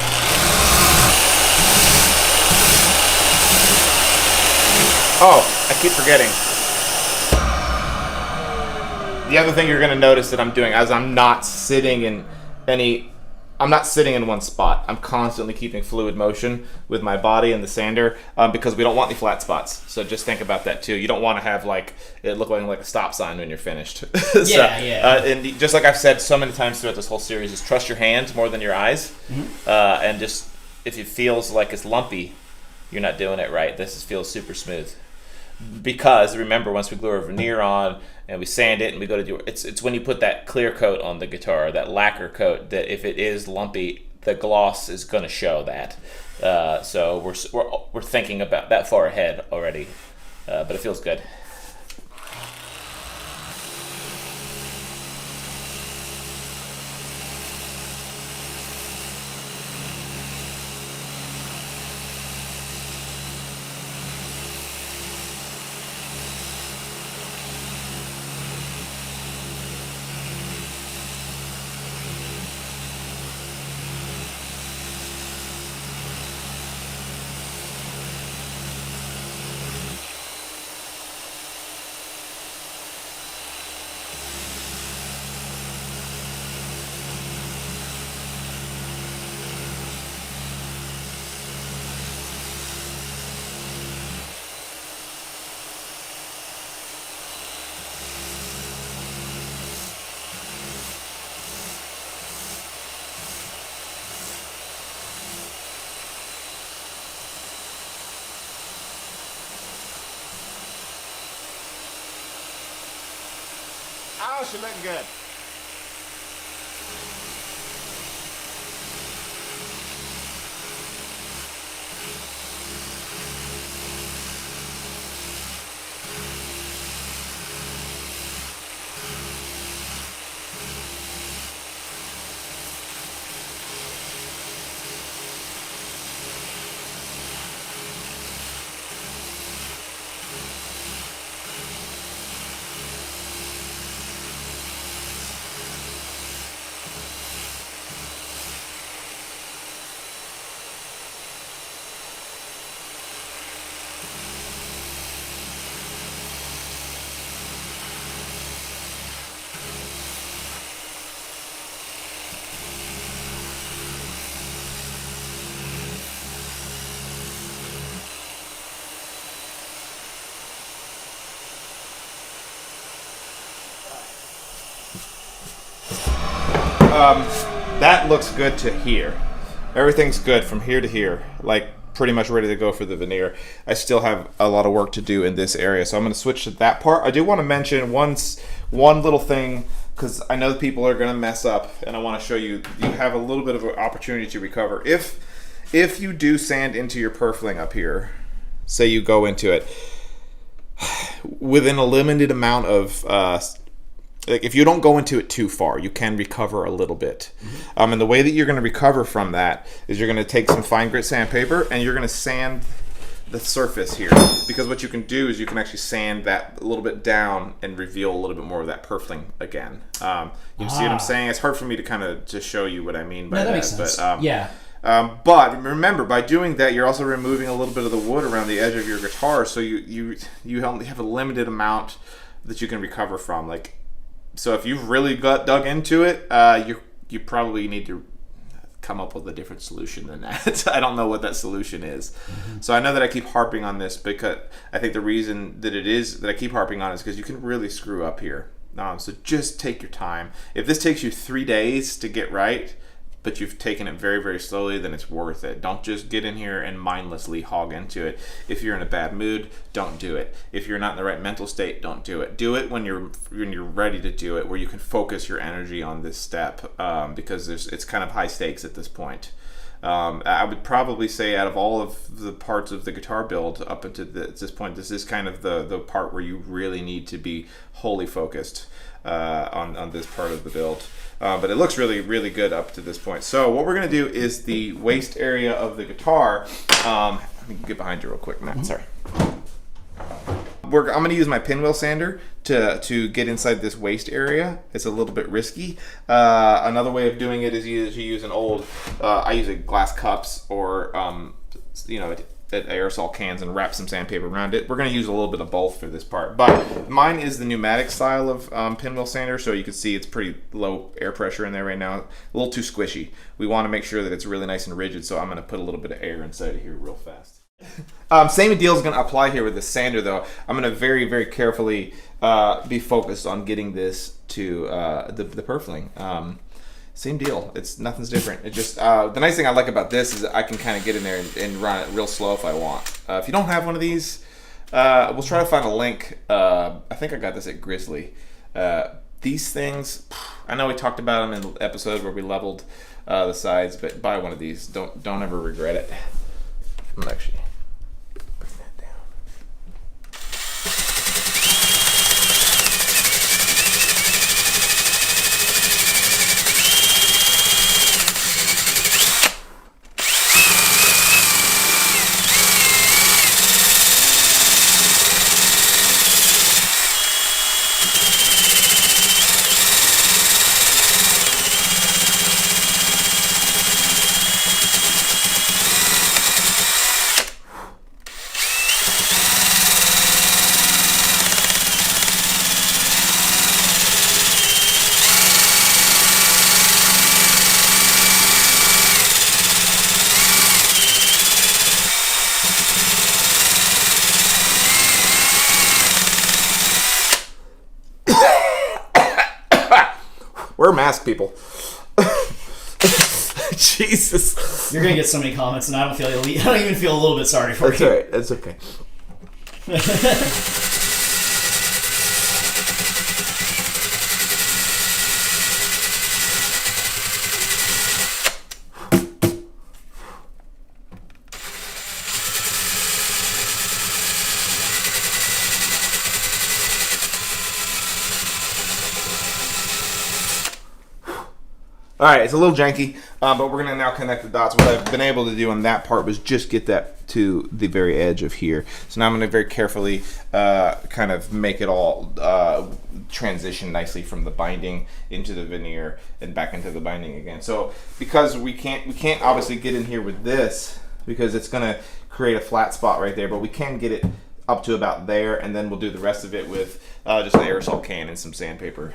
Oh, I keep forgetting. The other thing you're going to notice that I'm doing is I'm not sitting in one spot. I'm constantly keeping fluid motion with my body and the sander because we don't want any flat spots. So just think about that too. You don't want to have like it look like a stop sign when you're finished. And just like I've said so many times throughout this whole series, is trust your hands more than your eyes. And just if it feels like it's lumpy, you're not doing it right. This feels super smooth. Because remember, once we glue our veneer on and we sand it and we go to do it's when you put that clear coat on the guitar, that lacquer coat, that if it is lumpy, the gloss is going to show that. So we're thinking about that far ahead already, but it feels good. Oh, she's looking good. That looks good to here. Everything's good from here to here, like pretty much ready to go for the veneer. I still have a lot of work to do in this area, so I'm going to switch to that part. I do want to mention one little thing, because I know people are going to mess up, and I want to show you have a little bit of an opportunity to recover. If you do sand into your purfling up here, say you go into it, within a limited amount of like if you don't go into it too far, you can recover a little bit. And the way that you're going to recover from that is you're going to take some fine grit sandpaper and you're going to sand the surface here, because what you can do is you can actually sand that a little bit down and reveal a little bit more of that purfling again. You see what I'm saying? It's hard for me to kind of to show you what I mean by that makes sense. But, yeah. But remember, by doing that, you're also removing a little bit of the wood around the edge of your guitar, so you only have a limited amount that you can recover from. Like, so if you've really dug into it, you probably need to come up with a different solution than that. I don't know what that solution is. So I know that I keep harping on this because I think the reason that I keep harping on it is because you can really screw up here. So just take your time. If this takes you 3 days to get right, but you've taken it very, very slowly, then it's worth it. Don't just get in here and mindlessly hog into it. If you're in a bad mood, don't do it. If you're not in the right mental state, don't do it. Do it when you're ready to do it, where you can focus your energy on this step, because it's kind of high stakes at this point. I would probably say out of all of the parts of the guitar build up until this point, this is kind of the part where you really need to be wholly focused on this part of the build. But it looks really, really good up to this point. So what we're going to do is the waist area of the guitar. Let me get behind you real quick, Matt. Sorry. I'm going to use my pinwheel sander to get inside this waist area. It's a little bit risky. Another way of doing it is you use an old, I use a glass cups or, aerosol cans and wrap some sandpaper around it. We're going to use a little bit of both for this part, but mine is the pneumatic style of pinwheel sander, so you can see it's pretty low air pressure in there right now. A little too squishy. We want to make sure that it's really nice and rigid, so I'm going to put a little bit of air inside of here real fast. Same deal is going to apply here with the sander, though. I'm going to very, very carefully be focused on getting this to the purfling. Same deal. Nothing's different. It just the nice thing I like about this is that I can kind of get in there and run it real slow if I want. If you don't have one of these, we'll try to find a link. I think I got this at Grizzly. These things, I know we talked about them in the episode where we leveled the sides, but buy one of these. Don't ever regret it. I'm gonna actually bring that down. Wear a mask, people. Jesus. You're gonna get so many comments, and I don't even feel a little bit sorry for That's you. all right. That's okay. All right, it's a little janky, but we're gonna now connect the dots. What I've been able to do on that part was just get that to the very edge of here. So now I'm gonna very carefully kind of make it all transition nicely from the binding into the veneer and back into the binding again. So because we can't obviously get in here with this because it's gonna create a flat spot right there, but we can get it up to about there, and then we'll do the rest of it with just an aerosol can and some sandpaper.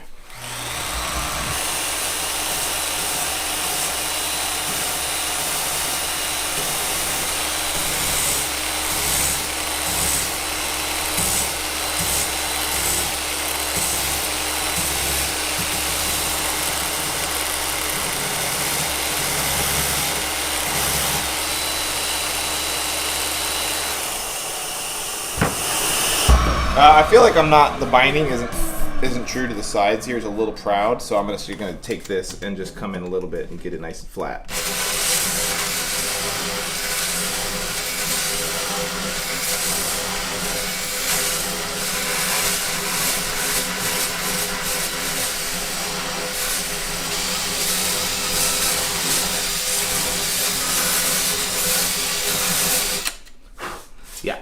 I feel like the binding isn't true to the sides here. It's a little proud, so I'm just gonna take this and just come in a little bit and get it nice and flat. Yeah,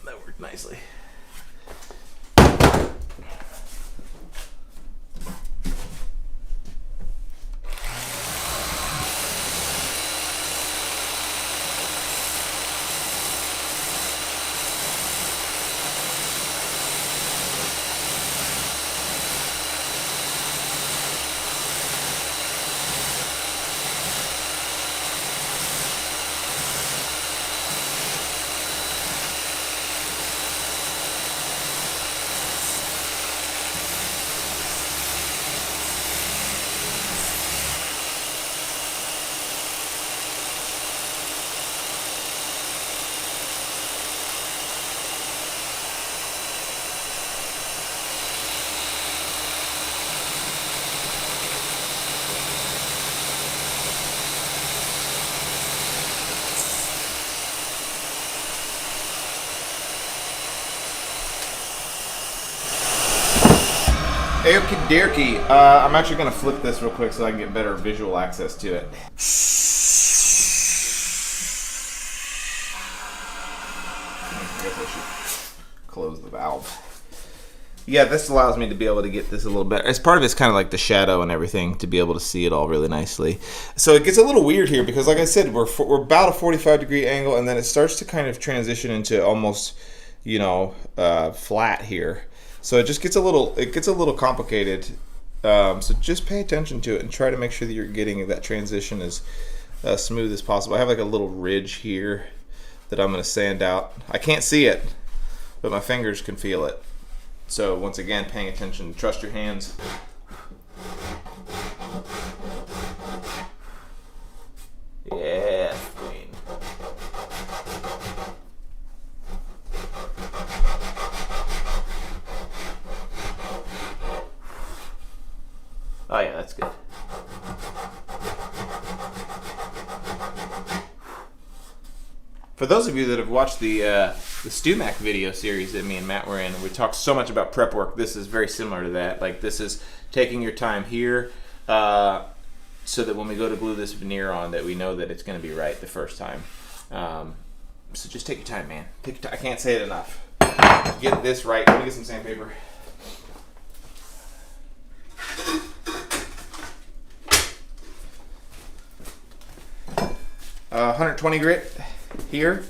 that worked nicely. Okie dokie. I'm actually going to flip this real quick so I can get better visual access to it. I guess I should close the valve. Yeah, this allows me to be able to get this a little better. As part of it's kind of like the shadow and everything to be able to see it all really nicely. So it gets a little weird here because, like I said, we're about a 45-degree angle, and then it starts to kind of transition into almost, you know, flat here. So it just gets a little complicated. So just pay attention to it and try to make sure that you're getting that transition as smooth as possible. I have like a little ridge here that I'm going to sand out. I can't see it, but my fingers can feel it. So once again, paying attention, trust your hands. Yeah, queen. Oh yeah, that's good. For those of you that have watched the StuMac video series that me and Matt were in, we talked so much about prep work. This is very similar to that. Like, this is taking your time here so that when we go to glue this veneer on, that we know that it's going to be right the first time. So just take your time, man. I can't say it enough. Get this right. Let me get some sandpaper. Uh, 120 grit here,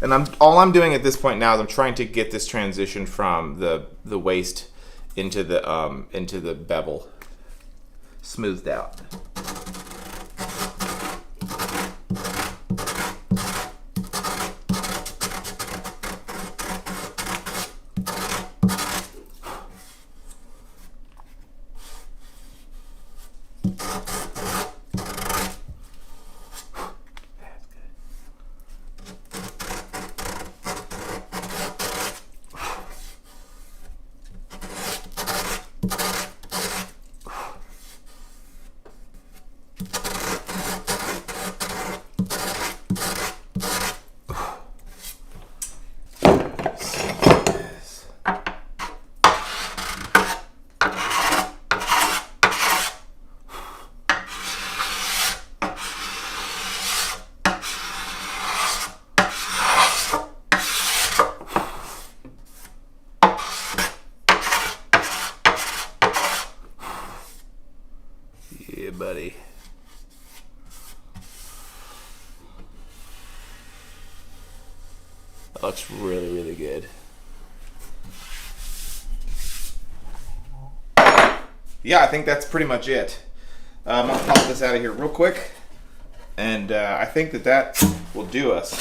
and all I'm doing at this point now is I'm trying to get this transition from the waist into the bevel smoothed out. That looks really, really good. Yeah, I think that's pretty much it. I'm gonna pop this out of here real quick, and I think that will do us.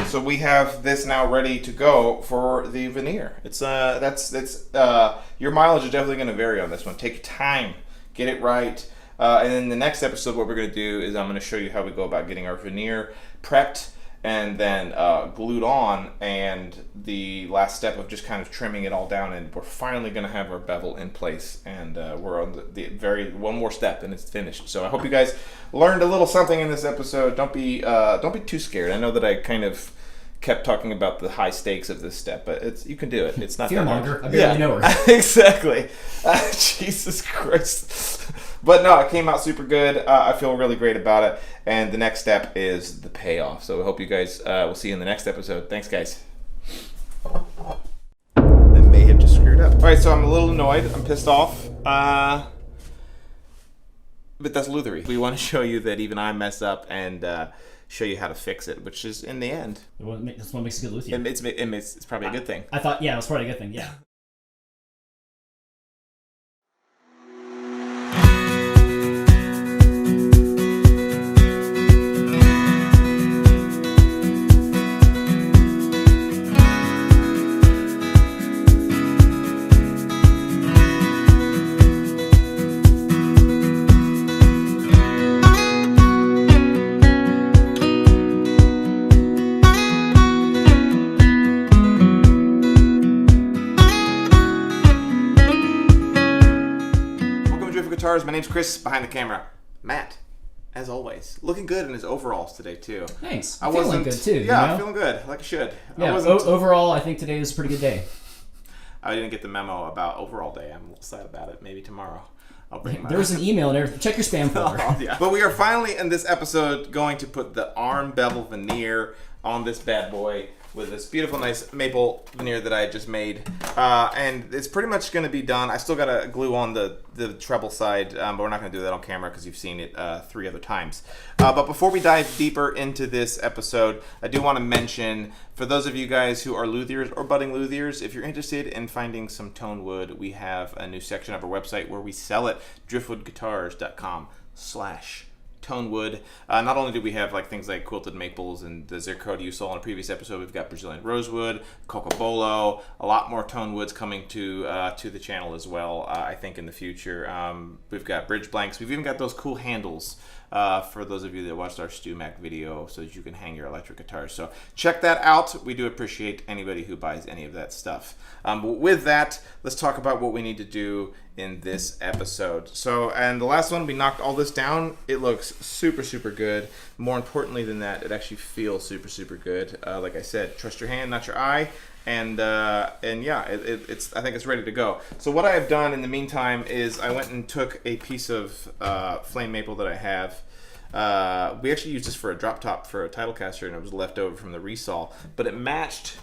So we have this now ready to go for the veneer. It's your mileage is definitely going to vary on this one. Take your time, get it right, and then the next episode, what we're going to do is I'm going to show you how we go about getting our veneer prepped and then glued on, and the last step of just kind of trimming it all down, and we're finally going to have our bevel in place, and we're on the one more step and it's finished. So I hope you guys learned a little something in this episode. Don't be too scared. I know that I kind of kept talking about the high stakes of this step, but you can do it. It's not that hard. Fearmonger. I barely know her. Exactly. Jesus Christ. But no, it came out super good. I feel really great about it. And the next step is the payoff. So I hope you guys will see you in the next episode. Thanks, guys. They may have just screwed up. All right, so I'm a little annoyed. I'm pissed off. But that's luthery. We want to show you that even I mess up and show you how to fix it, which is in the end. That's what makes it good luthier. It's probably a good thing. I thought, yeah, it was probably a good thing, yeah. My name's Chris, behind the camera. Matt, as always, looking good in his overalls today too. Thanks. I'm feeling good too. Yeah, you know? I'm feeling good, like I should. Yeah. Overall, I think today is a pretty good day. I didn't get the memo about overall day. I'm a little sad about it. Maybe tomorrow I'll bring my. There was an email in there. Check your spam folder. Oh, yeah. But we are finally in this episode going to put the Arm Bevel veneer on this bad boy with this beautiful, nice maple veneer that I just made. And it's pretty much going to be done. I still got to glue on the treble side, but we're not going to do that on camera because you've seen it 3 other times. But before we dive deeper into this episode, I do want to mention, for those of you guys who are luthiers or budding luthiers, if you're interested in finding some tone wood, we have a new section of our website where we sell it, driftwoodguitars.com/tonewood. Not only do we have like things like quilted maples and the zirconia you saw in a previous episode, we've got Brazilian rosewood, cocobolo, a lot more tone woods coming to the channel as well. I think in the future, we've got bridge blanks. We've even got those cool handles for those of you that watched our StewMac video, so that you can hang your electric guitars. So check that out. We do appreciate anybody who buys any of that stuff. But with that, let's talk about what we need to do in this episode. So, and the last one, we knocked all this down. It looks super, super good. More importantly than that, it actually feels super, super good. Like I said, trust your hand, not your eye. And yeah, it's I think it's ready to go. So what I have done in the meantime is I went and took a piece of flame maple that I have. We actually used this for a drop top for a title caster, and it was left over from the resaw, but it matched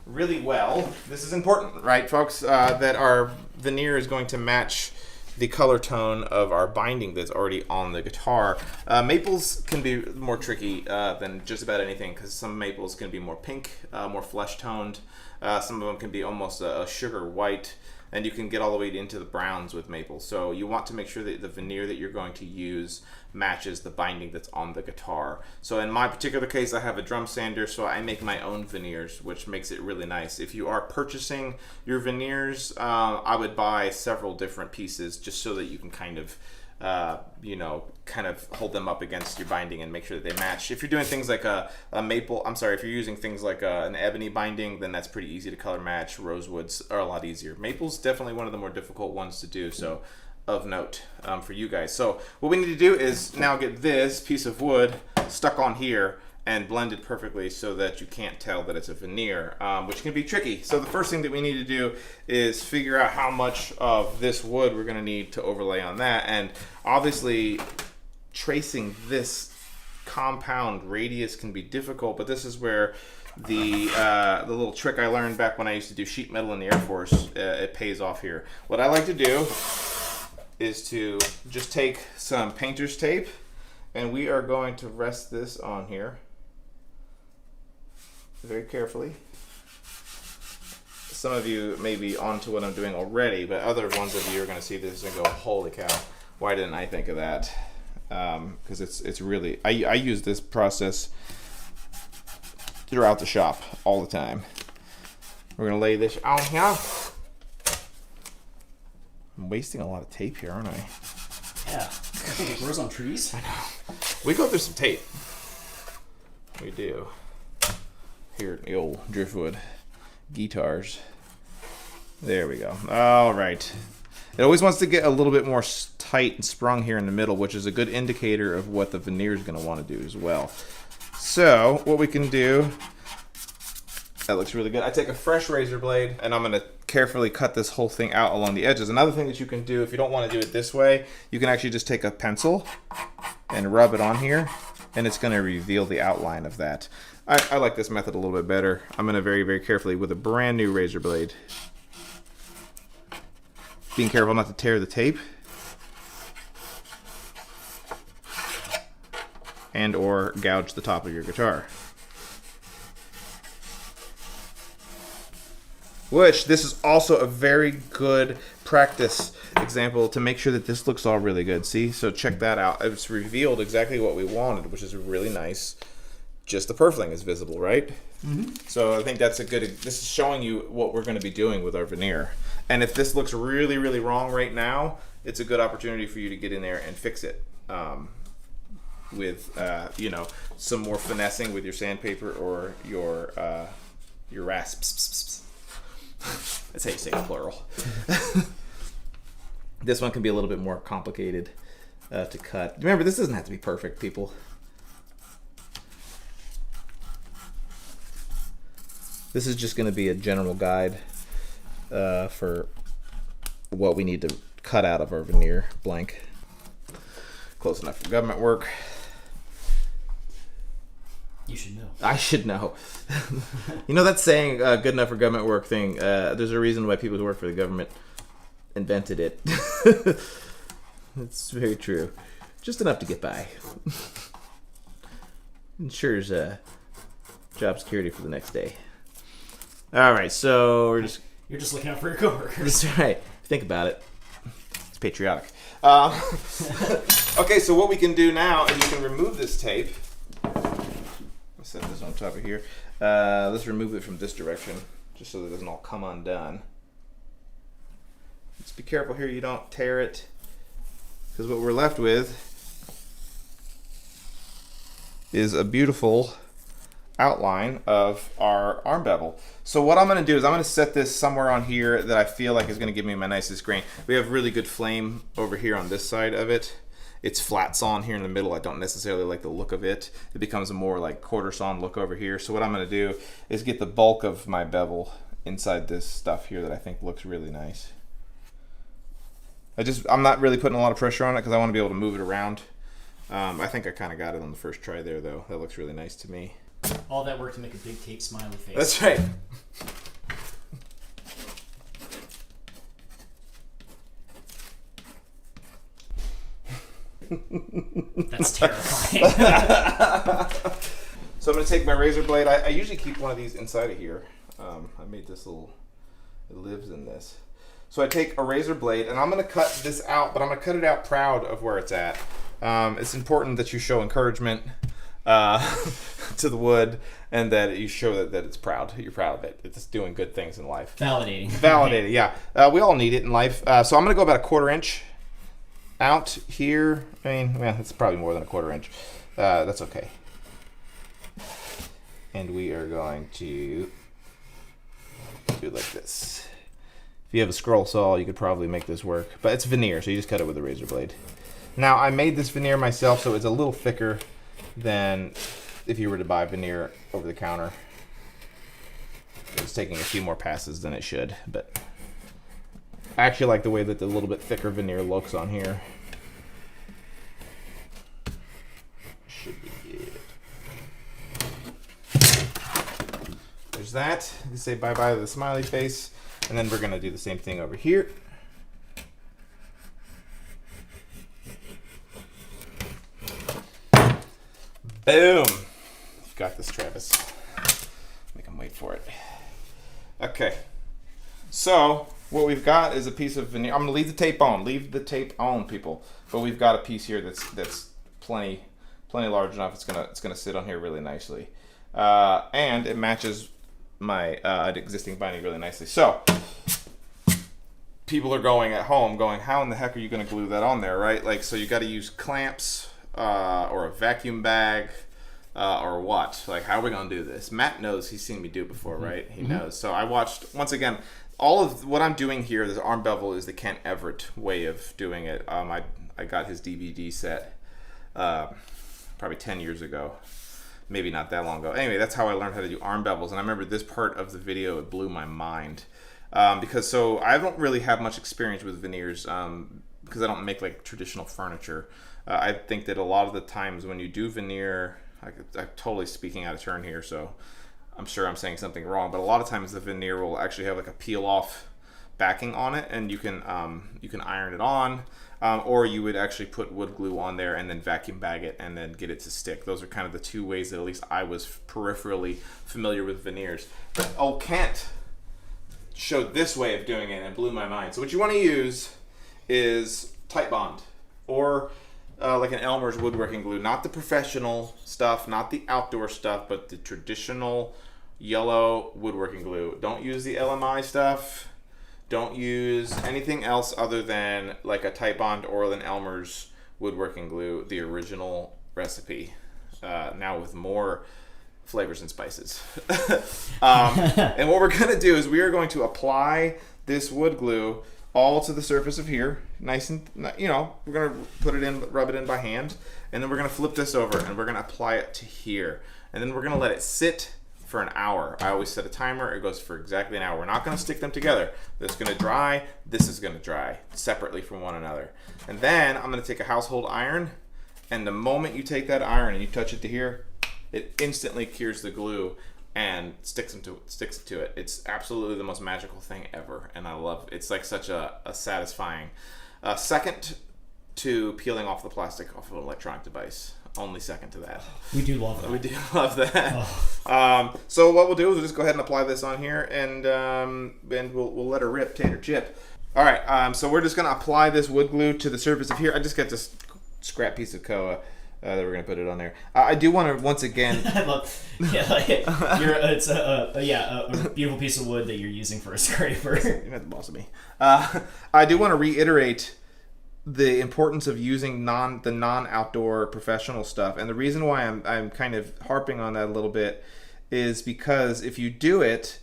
really well. This is important, right, folks? That our veneer is going to match the color tone of our binding that's already on the guitar. Maples can be more tricky than just about anything, because some maples can be more pink, more flesh toned. Some of them can be almost a sugar white, and you can get all the way into the browns with maple. So you want to make sure that the veneer that you're going to use matches the binding that's on the guitar. So in my particular case, I have a drum sander, so I make my own veneers, which makes it really nice. If you are purchasing your veneers, I would buy several different pieces just so that you can kind of kind of hold them up against your binding and make sure that they match. If you're doing things like a maple, if you're using things like an ebony binding, then that's pretty easy to color match. Rosewoods are a lot easier. Maple's definitely one of the more difficult ones to do, so of note for you guys. So what we need to do is now get this piece of wood stuck on here and blended perfectly so that you can't tell that it's a veneer, which can be tricky. So the first thing that we need to do is figure out how much of this wood we're gonna need to overlay on that. And obviously tracing this compound radius can be difficult, but this is where the little trick I learned back when I used to do sheet metal in the Air Force, it pays off here. What I like to do is to just take some painter's tape, and we are going to rest this on here. very carefully. Some of you may be onto what I'm doing already, but other ones of you are going to see this and go, holy cow, why didn't I think of that? Because it's really, I use this process throughout the shop all the time. We're going to lay this on here. I'm wasting a lot of tape here, aren't I? Yeah. I think it grows on trees. I know. We go through some tape. We do. Here at the old Driftwood guitars. There we go. All right. It always wants to get a little bit more tight and sprung here in the middle, which is a good indicator of what the veneer is going to want to do as well. So what we can do, that looks really good. I take a fresh razor blade and I'm going to carefully cut this whole thing out along the edges. Another thing that you can do if you don't want to do it this way, you can actually just take a pencil and rub it on here, and it's going to reveal the outline of that. I like this method a little bit better. I'm going to very, very carefully with a brand new razor blade. Being careful not to tear the tape. And or gouge the top of your guitar. Which, this is also a very good practice example to make sure that this looks all really good. See? So check that out. It's revealed exactly what we wanted, which is really nice. Just the purfling is visible, right? Mm-hmm. So I think that's a good, this is showing you what we're going to be doing with our veneer. And if this looks really, really wrong right now, it's a good opportunity for you to get in there and fix it with, you know, some more finessing with your sandpaper or your rasps. That's how you say it, plural. This one can be a little bit more complicated to cut. Remember, this doesn't have to be perfect, people. This is just going to be a general guide for what we need to cut out of our veneer blank. Close enough for government work. You should know. I should know. You know that saying, good enough for government work thing, there's a reason why people who work for the government invented it. It's very true. Just enough to get by. Ensures job security for the next day. All right, so we're just... You're just looking out for your coworkers. That's right. Think about it. It's patriotic. Okay, so what we can do now is we can remove this tape. Let's set this on top of here. Let's remove it from this direction, just so that it doesn't all come undone. Just be careful here you don't tear it, because what we're left with is a beautiful outline of our arm bevel. So what I'm going to do is I'm going to set this somewhere on here that I feel like is going to give me my nicest grain. We have really good flame over here on this side of it. It's flat sawn here in the middle. I don't necessarily like the look of it. It becomes a more like quarter sawn look over here. So what I'm going to do is get the bulk of my bevel inside this stuff here that I think looks really nice. I'm not really putting a lot of pressure on it because I want to be able to move it around. I think I kind of got it on the first try there though. That looks really nice to me. All that work to make a big tape smiley face. That's right. That's terrifying. So I'm going to take my razor blade. I usually keep one of these inside of here. I made this little, it lives in this. So I take a razor blade and I'm going to cut this out, but I'm going to cut it out proud of where it's at. It's important that you show encouragement to the wood and that you show that it's proud. You're proud of it. It's doing good things in life. Validating. Validating, yeah. We all need it in life. So I'm going to go about 1/4 inch out here. I mean, well, it's probably more than 1/4 inch. That's okay. And we are going to do it like this. If you have a scroll saw, you could probably make this work. But it's veneer, so you just cut it with a razor blade. Now, I made this veneer myself, so it's a little thicker than if you were to buy veneer over the counter. It's taking a few more passes than it should, but I actually like the way that the little bit thicker veneer looks on here. Should be good. There's that. You can say bye-bye to the smiley face, and then we're gonna do the same thing over here. Boom. You got this, Travis. him wait for it. Okay, so what we've got is a piece of veneer. I'm gonna leave the tape on. Leave the tape on, people. But we've got a piece here that's plenty large enough. It's gonna sit on here really nicely, and it matches my existing binding really nicely. So people are going at home, going, how in the heck are you gonna glue that on there, right? Like, so you got to use clamps or a vacuum bag. Or what? Like, how are we gonna do this? Matt knows, he's seen me do it before, right? He knows. So I watched, once again, all of what I'm doing here, this Arm Bevel, is the Kent Everett way of doing it. I got his DVD set probably 10 years ago. Maybe not that long ago. Anyway, that's how I learned how to do arm bevels. And I remember this part of the video, it blew my mind. Because so I don't really have much experience with veneers because I don't make like traditional furniture. I think that a lot of the times when you do veneer, I'm totally speaking out of turn here, so I'm sure I'm saying something wrong, but a lot of times the veneer will actually have like a peel off backing on it, and you can iron it on, or you would actually put wood glue on there and then vacuum bag it and then get it to stick. Those are kind of the two ways that at least I was peripherally familiar with veneers. But old Kent showed this way of doing it and it blew my mind. So what you want to use is Titebond, or like an Elmer's woodworking glue, not the professional stuff, not the outdoor stuff, but the traditional yellow woodworking glue. Don't use the LMI stuff. Don't use anything else other than like a Titebond or an Elmer's woodworking glue, the original recipe, now with more flavors and spices. And what we're gonna do is we are going to apply this wood glue all to the surface of here, nice and, you know, we're gonna put it in, rub it in by hand, and then we're gonna flip this over and we're gonna apply it to here, and then we're gonna let it sit for an hour. I always set a timer. It goes for exactly an hour. We're not gonna stick them together. This is gonna dry, this is gonna dry separately from one another. And then I'm gonna take a household iron, and the moment you take that iron and you touch it to here, it instantly cures the glue and sticks it to it. It's absolutely the most magical thing ever, and I love it. It's like such a satisfying second to peeling off the plastic off of an electronic device. Only second to that. We do love that. We do love that. Oh. So what we'll do is we'll just go ahead and apply this on here, and we'll let her rip, tater chip. All right. So we're just gonna apply this wood glue to the surface of here. I just got this scrap piece of koa. That we're gonna put it on there. I do want to once again. I love, yeah, like, it's a beautiful piece of wood that you're using for a scraper. You're not the boss of me. I do want to reiterate the importance of using the non-outdoor professional stuff, and the reason why I'm kind of harping on that a little bit is because if you do it,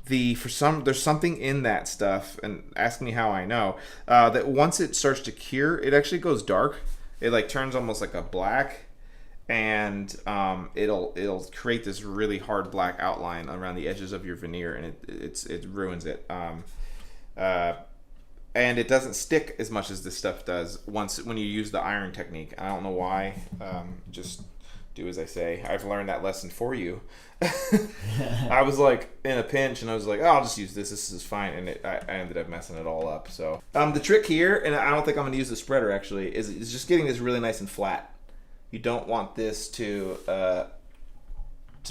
there's something in that stuff, and ask me how I know, that once it starts to cure, it actually goes dark. It like turns almost like a black, and it'll create this really hard black outline around the edges of your veneer, and it ruins it. And it doesn't stick as much as this stuff does when you use the iron technique. I don't know why. Just do as I say. I've learned that lesson for you. I was like in a pinch, and I was like, oh, I'll just use this. This is fine, and I ended up messing it all up. So the trick here, and I don't think I'm going to use the spreader actually, is just getting this really nice and flat. You don't want this to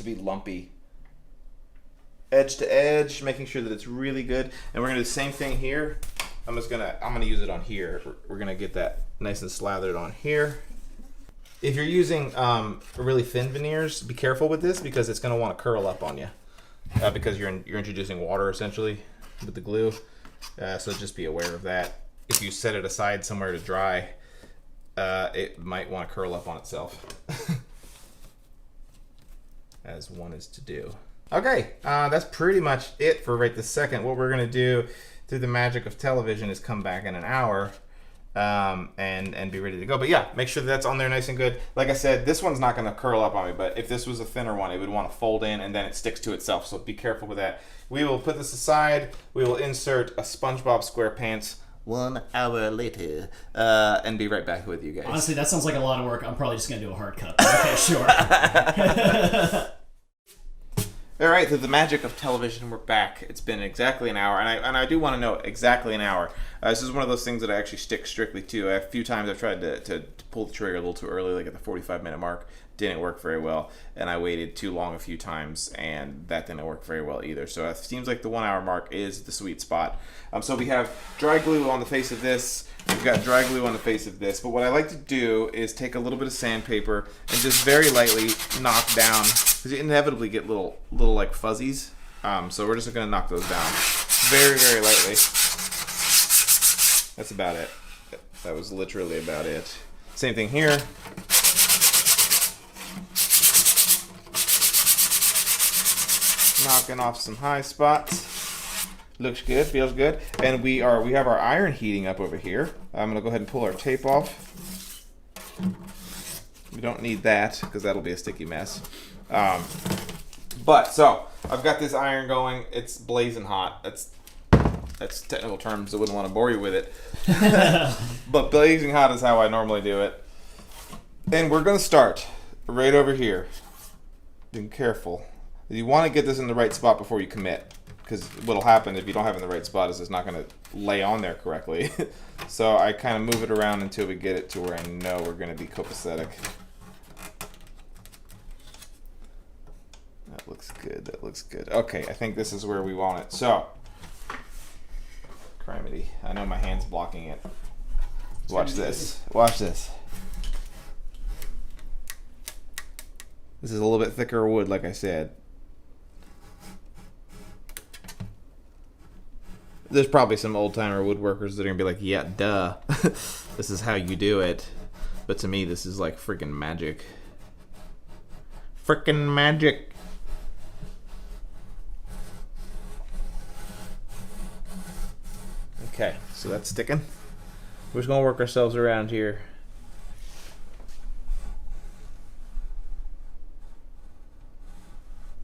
be lumpy. Edge to edge, making sure that it's really good. And we're going to do the same thing here. I'm gonna use it on here. We're gonna get that nice and slathered on here. If you're using really thin veneers, be careful with this because it's gonna want to curl up on you because you're introducing water essentially with the glue. So just be aware of that. If you set it aside somewhere to dry, it might want to curl up on itself, as one is to do. Okay, that's pretty much it for right this second. What we're gonna do through the magic of television is come back in an hour and be ready to go. But yeah, make sure that's on there nice and good. Like I said, this one's not gonna curl up on me, but if this was a thinner one, it would want to fold in and then it sticks to itself, so be careful with that. We will put this aside. We will insert a SpongeBob SquarePants 1 hour later and be right back with you guys. Honestly, that sounds like a lot of work. I'm probably just gonna do a hard cut. Okay, sure. All right, so the magic of television, we're back. It's been exactly an hour, and I do want to know exactly an hour. This is one of those things that I actually stick strictly to. A few times I've tried to pull the trigger a little too early, like at the 45-minute mark. Didn't work very well, and I waited too long a few times, and that didn't work very well either. So it seems like the 1 hour mark is the sweet spot. So we have dry glue on the face of this. We've got dry glue on the face of this. But what I like to do is take a little bit of sandpaper and just very lightly knock down, because you inevitably get little like fuzzies. So we're just gonna knock those down very, very lightly. That's about it. That was literally about it. Same thing here. Knocking off some high spots. Looks good, feels good. And we have our iron heating up over here. I'm gonna go ahead and pull our tape off. We don't need that because that'll be a sticky mess. But so I've got this iron going. It's blazing hot. That's technical terms. I wouldn't want to bore you with it. But blazing hot is how I normally do it. And we're gonna start right over here. Being careful. You want to get this in the right spot before you commit, because what'll happen if you don't have it in the right spot is it's not going to lay on there correctly. So I kind of move it around until we get it to where I know we're going to be copacetic. That looks good. That looks good. Okay, I think this is where we want it. So, criminy. I know my hand's blocking it. Watch this. Watch this. This is a little bit thicker wood, like I said. There's probably some old-timer woodworkers that are gonna be like, yeah, duh. This is how you do it. But to me, this is like freaking magic. Freaking magic. Okay, so that's sticking. We're just gonna work ourselves around here.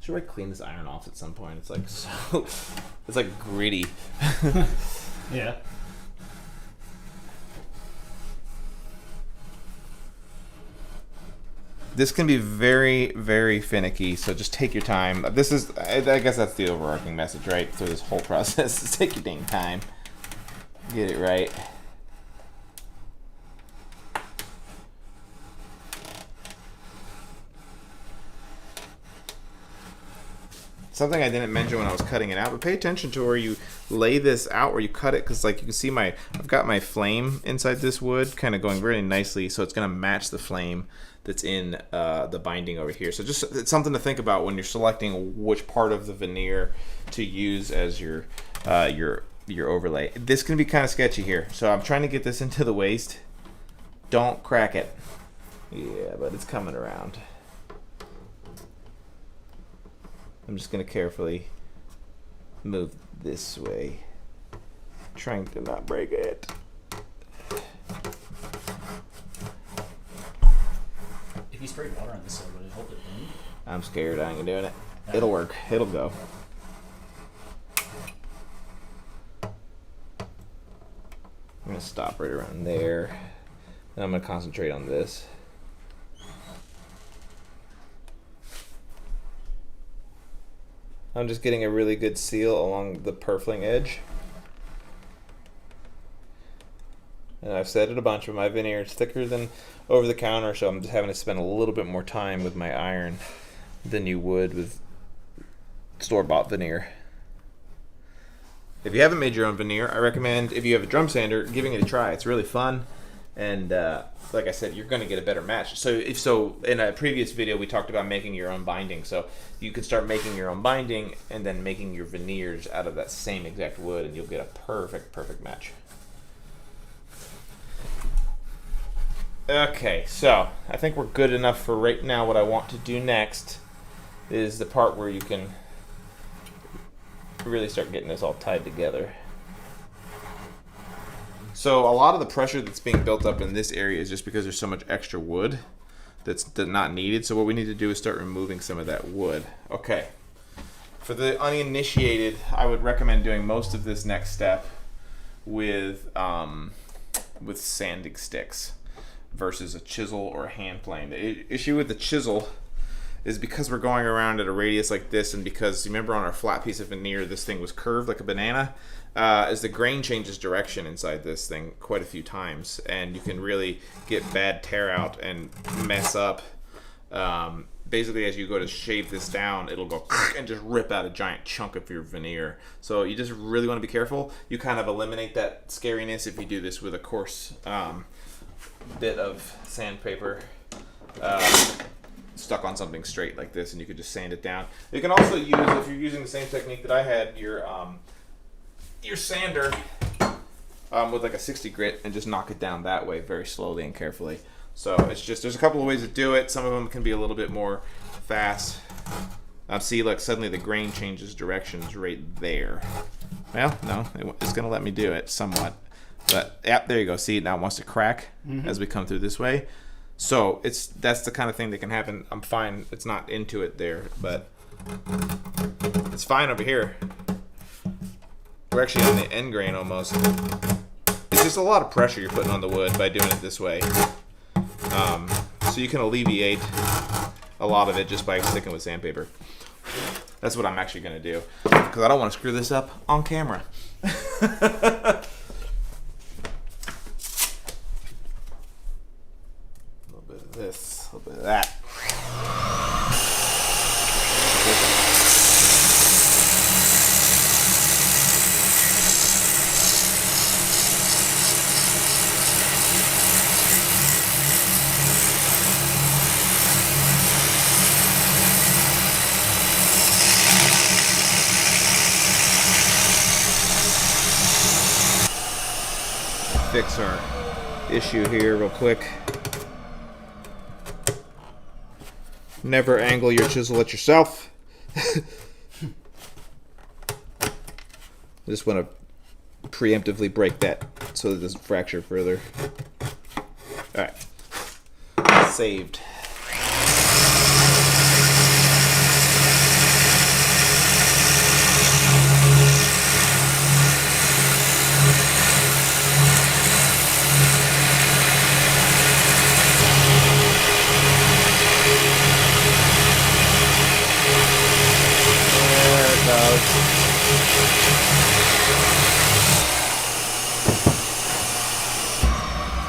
Should I clean this iron off at some point? It's like so, it's like gritty. Yeah. This can be very, very finicky, so just take your time. This is, I guess that's the overarching message, right? Through this whole process, is take your dang time. Get it right. Something I didn't mention when I was cutting it out, but pay attention to where you lay this out, where you cut it, because like you can see I've got my flame inside this wood kind of going very nicely, so it's going to match the flame that's in the binding over here. So just it's something to think about when you're selecting which part of the veneer to use as your overlay. This can be kind of sketchy here, so I'm trying to get this into the waist. Don't crack it. Yeah, but it's coming around. I'm just going to carefully move this way, trying to not break it. If you sprayed water on this side, would it hold it in? I'm scared. I ain't doing it. It'll work. It'll go. I'm going to stop right around there. And I'm going to concentrate on this. I'm just getting a really good seal along the purfling edge. And I've said it a bunch, but my veneer is thicker than over the counter, so I'm just having to spend a little bit more time with my iron than you would with store-bought veneer. If you haven't made your own veneer, I recommend, if you have a drum sander, giving it a try. It's really fun. And like I said, you're going to get a better match. So in a previous video, we talked about making your own binding. So you can start making your own binding and then making your veneers out of that same exact wood, and you'll get a perfect match. Okay, so I think we're good enough for right now. What I want to do next is the part where you can really start getting this all tied together. So a lot of the pressure that's being built up in this area is just because there's so much extra wood that's not needed. So what we need to do is start removing some of that wood. Okay. For the uninitiated, I would recommend doing most of this next step with sanding sticks versus a chisel or a hand plane. The issue with the chisel is because we're going around at a radius like this, and because, remember on our flat piece of veneer, this thing was curved like a banana, as the grain changes direction inside this thing quite a few times, and you can really get bad tear out and mess up. Basically, as you go to shave this down, it'll go and just rip out a giant chunk of your veneer. So you just really want to be careful. You kind of eliminate that scariness if you do this with a coarse bit of sandpaper stuck on something straight like this, and you could just sand it down. You can also use, if you're using the same technique that I had, your sander with like a 60 grit, and just knock it down that way very slowly and carefully. So it's just, there's a couple of ways to do it. Some of them can be a little bit more fast. See, look, suddenly the grain changes directions right there. Well, no, it's gonna let me do it somewhat. But yeah, there you go. See, now it wants to crack as we come through this way. So that's the kind of thing that can happen. I'm fine. It's not into it there, but it's fine over here. We're actually on the end grain almost. It's just a lot of pressure you're putting on the wood by doing it this way. So you can alleviate a lot of it just by sticking with sandpaper. That's what I'm actually going to do, because I don't want to screw this up on camera. A little bit of this, a little bit of that. Fix our issue here real quick. Never angle your chisel at yourself. I just want to preemptively break that so that it doesn't fracture further. All right, saved.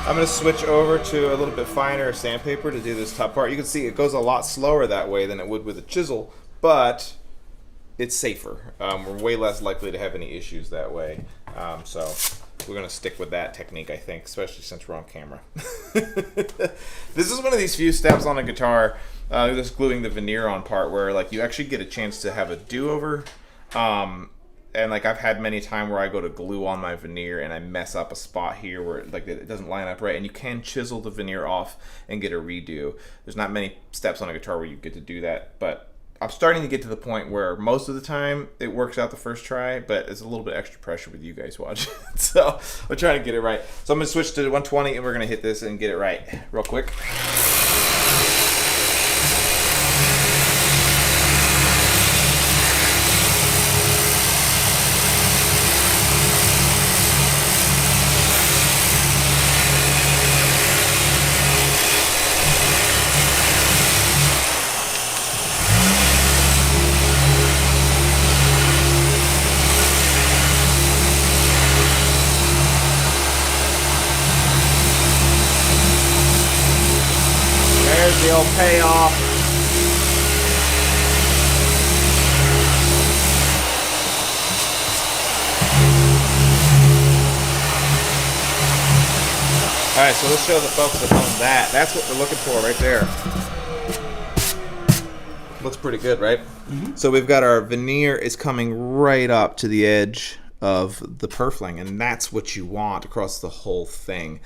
I'm going to switch over to a little bit finer sandpaper to do this top part. You can see it goes a lot slower that way than it would with a chisel, but it's safer. We're way less likely to have any issues that way. So we're going to stick with that technique, I think, especially since we're on camera. This is one of these few steps on a guitar, this gluing the veneer on part, where like you actually get a chance to have a do-over. And like I've had many times where I go to glue on my veneer and I mess up a spot here where like it doesn't line up right, and you can chisel the veneer off and get a redo. There's not many steps on a guitar where you get to do that, but I'm starting to get to the point where most of the time it works out the first try, but it's a little bit extra pressure with you guys watching. So we're trying to get it right. So I'm gonna switch to 120 and we're gonna hit this and get it right real quick. The old payoff. All right, so let's show the folks at home that. That's what we're looking for right there. Looks pretty good, right? Mm-hmm. So we've got our veneer is coming right up to the edge of the purfling, and that's what you want across the whole thing.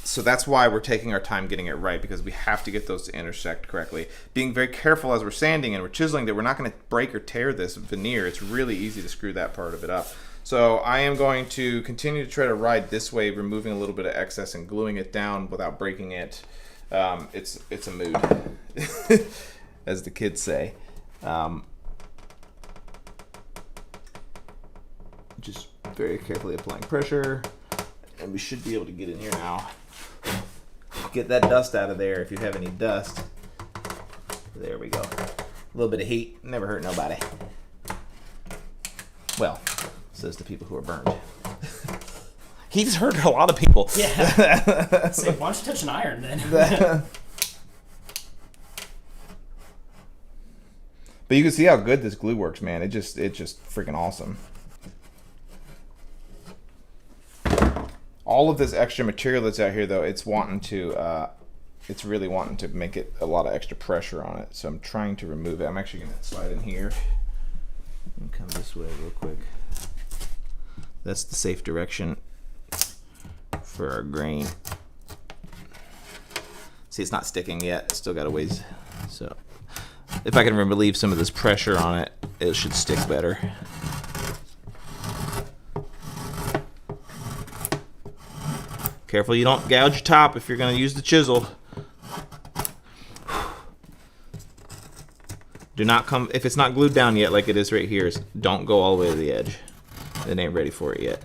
So that's why we're taking our time getting it right, because we have to get those to intersect correctly. Being very careful as we're sanding and we're chiseling that we're not going to break or tear this veneer. It's really easy to screw that part of it up. So I am going to continue to try to ride this way, removing a little bit of excess and gluing it down without breaking it. It's a mood, as the kids say. Just very carefully applying pressure, and we should be able to get in here now. Get that dust out of there if you have any dust. There we go. A little bit of heat, never hurt nobody. Well, says the people who are burned. He's hurt a lot of people. Yeah. Say, why don't you touch an iron then? But you can see how good this glue works, man. It's just freaking awesome. All of this extra material that's out here, though, it's really wanting to make it a lot of extra pressure on it. So I'm trying to remove it. I'm actually going to slide in here and come this way real quick. That's the safe direction for our grain. See, it's not sticking yet. It's still got a ways. So if I can relieve some of this pressure on it, it should stick better. Careful you don't gouge your top if you're going to use the chisel. Do not come, if it's not glued down yet like it is right here, don't go all the way to the edge. It ain't ready for it yet.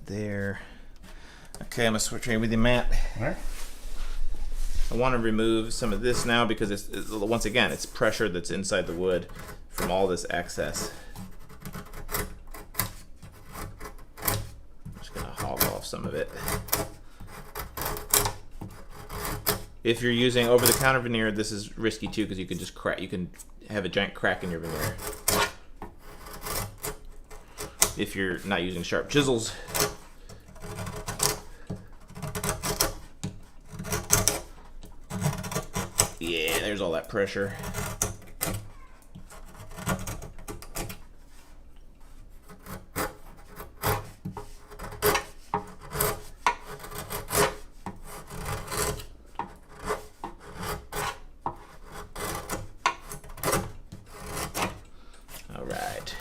There. Okay, I'm gonna switch right with you, Matt. All right. I want to remove some of this now because it's once again, it's pressure that's inside the wood from all this excess. I'm just gonna hog off some of it. If you're using over-the-counter veneer, this is risky too because you can just crack. You can have a giant crack in your veneer. If you're not using sharp chisels. Yeah, there's all that pressure. All right.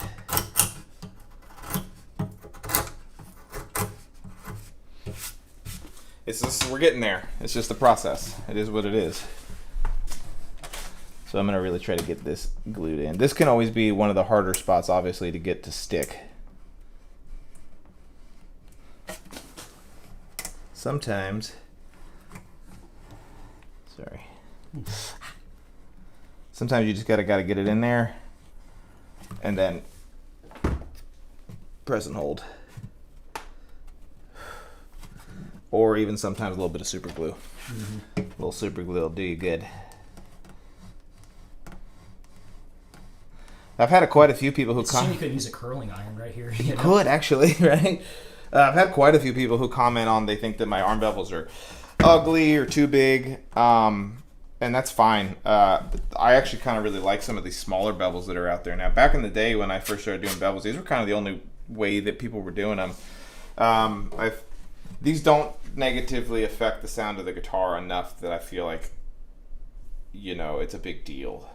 It's just, we're getting there. It's just a process. It is what it is. So I'm gonna really try to get this glued in. This can always be one of the harder spots, obviously, to get to stick. Sometimes, sorry. Sometimes you just gotta get it in there and then press and hold. Or even sometimes a little bit of super glue. A little super glue will do you good. I've had quite a few people who comment. You could use a curling iron right here. You could actually, right? I've had quite a few people who comment on they think that my arm bevels are ugly or too big, and that's fine. I actually kind of really like some of these smaller bevels that are out there now. Back in the day when I first started doing bevels, these were kind of the only way that people were doing them. These don't negatively affect the sound of the guitar enough that I feel like, you know, it's a big deal.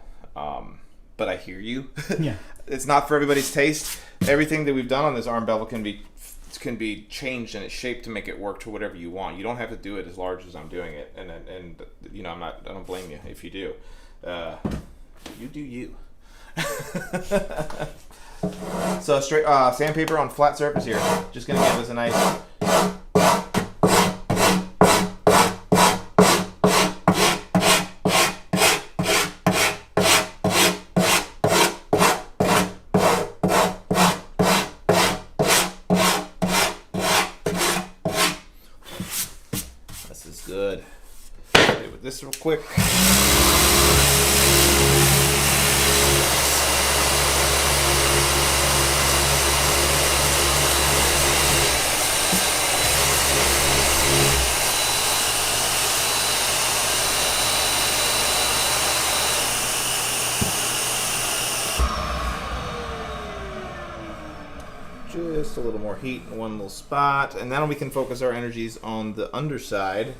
But I hear you. Yeah. It's not for everybody's taste. Everything that we've done on this arm bevel can be changed and it's shaped to make it work to whatever you want. You don't have to do it as large as I'm doing it, and you know, I don't blame you if you do. You do you. So straight sandpaper on flat surface here. Just gonna give us a nice. Good. Play with this real quick. Just a little more heat in one little spot, and then we can focus our energies on the underside.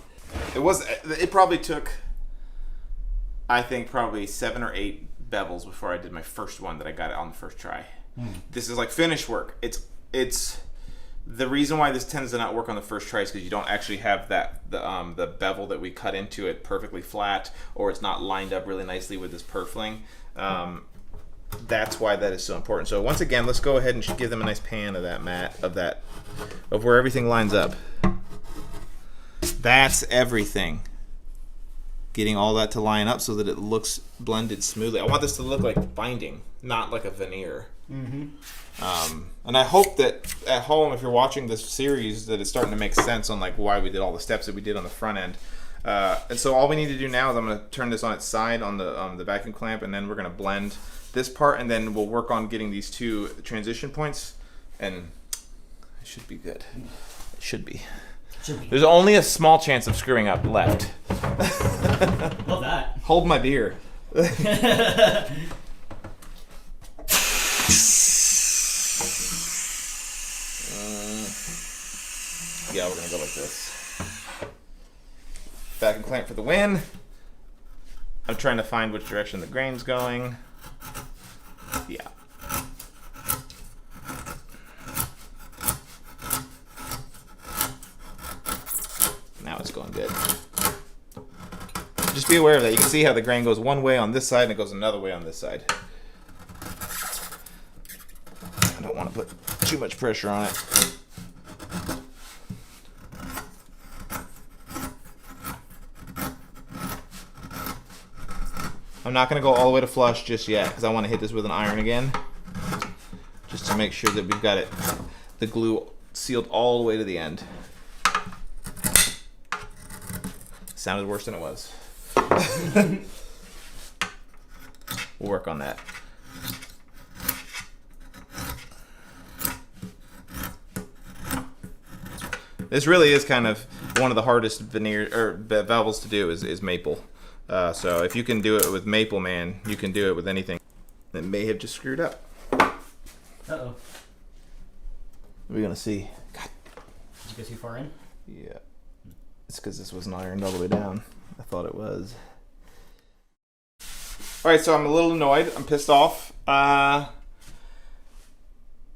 It probably took, I think, probably 7 or 8 bevels before I did my first one that I got it on the first try. This is like finished work. It's The reason why this tends to not work on the first try is because you don't actually have the bevel that we cut into it perfectly flat, or it's not lined up really nicely with this purfling. That's why that is so important. So once again, let's go ahead and give them a nice pan of that mat, of where everything lines up. That's everything. Getting all that to line up so that it looks blended smoothly. I want this to look like binding, not like a veneer. And I hope that at home, if you're watching this series, that it's starting to make sense on like why we did all the steps that we did on the front end. And so all we need to do now is I'm going to turn this on its side on the vacuum clamp, and then we're going to blend this part, and then we'll work on getting these two transition points, and it should be good. It should be. There's only a small chance of screwing up left. Love that. Hold my beer. Yeah, we're gonna go like this. Vacuum clamp for the win. I'm trying to find which direction the grain's going. Yeah. Now it's going good. Just be aware of that. You can see how the grain goes one way on this side and it goes another way on this side. I don't want to put too much pressure on it. I'm not going to go all the way to flush just yet because I want to hit this with an iron again, just to make sure that we've got the glue sealed all the way to the end. Sounded worse than it was. We'll work on that. This really is kind of one of the hardest veneer or bevels to do is maple. So if you can do it with maple, man, you can do it with anything that may have just screwed up. Uh-oh. We're gonna see. God. Did you go too far in? Yeah. It's because this wasn't ironed all the way down. I thought it was. Alright, so I'm a little annoyed. I'm pissed off. But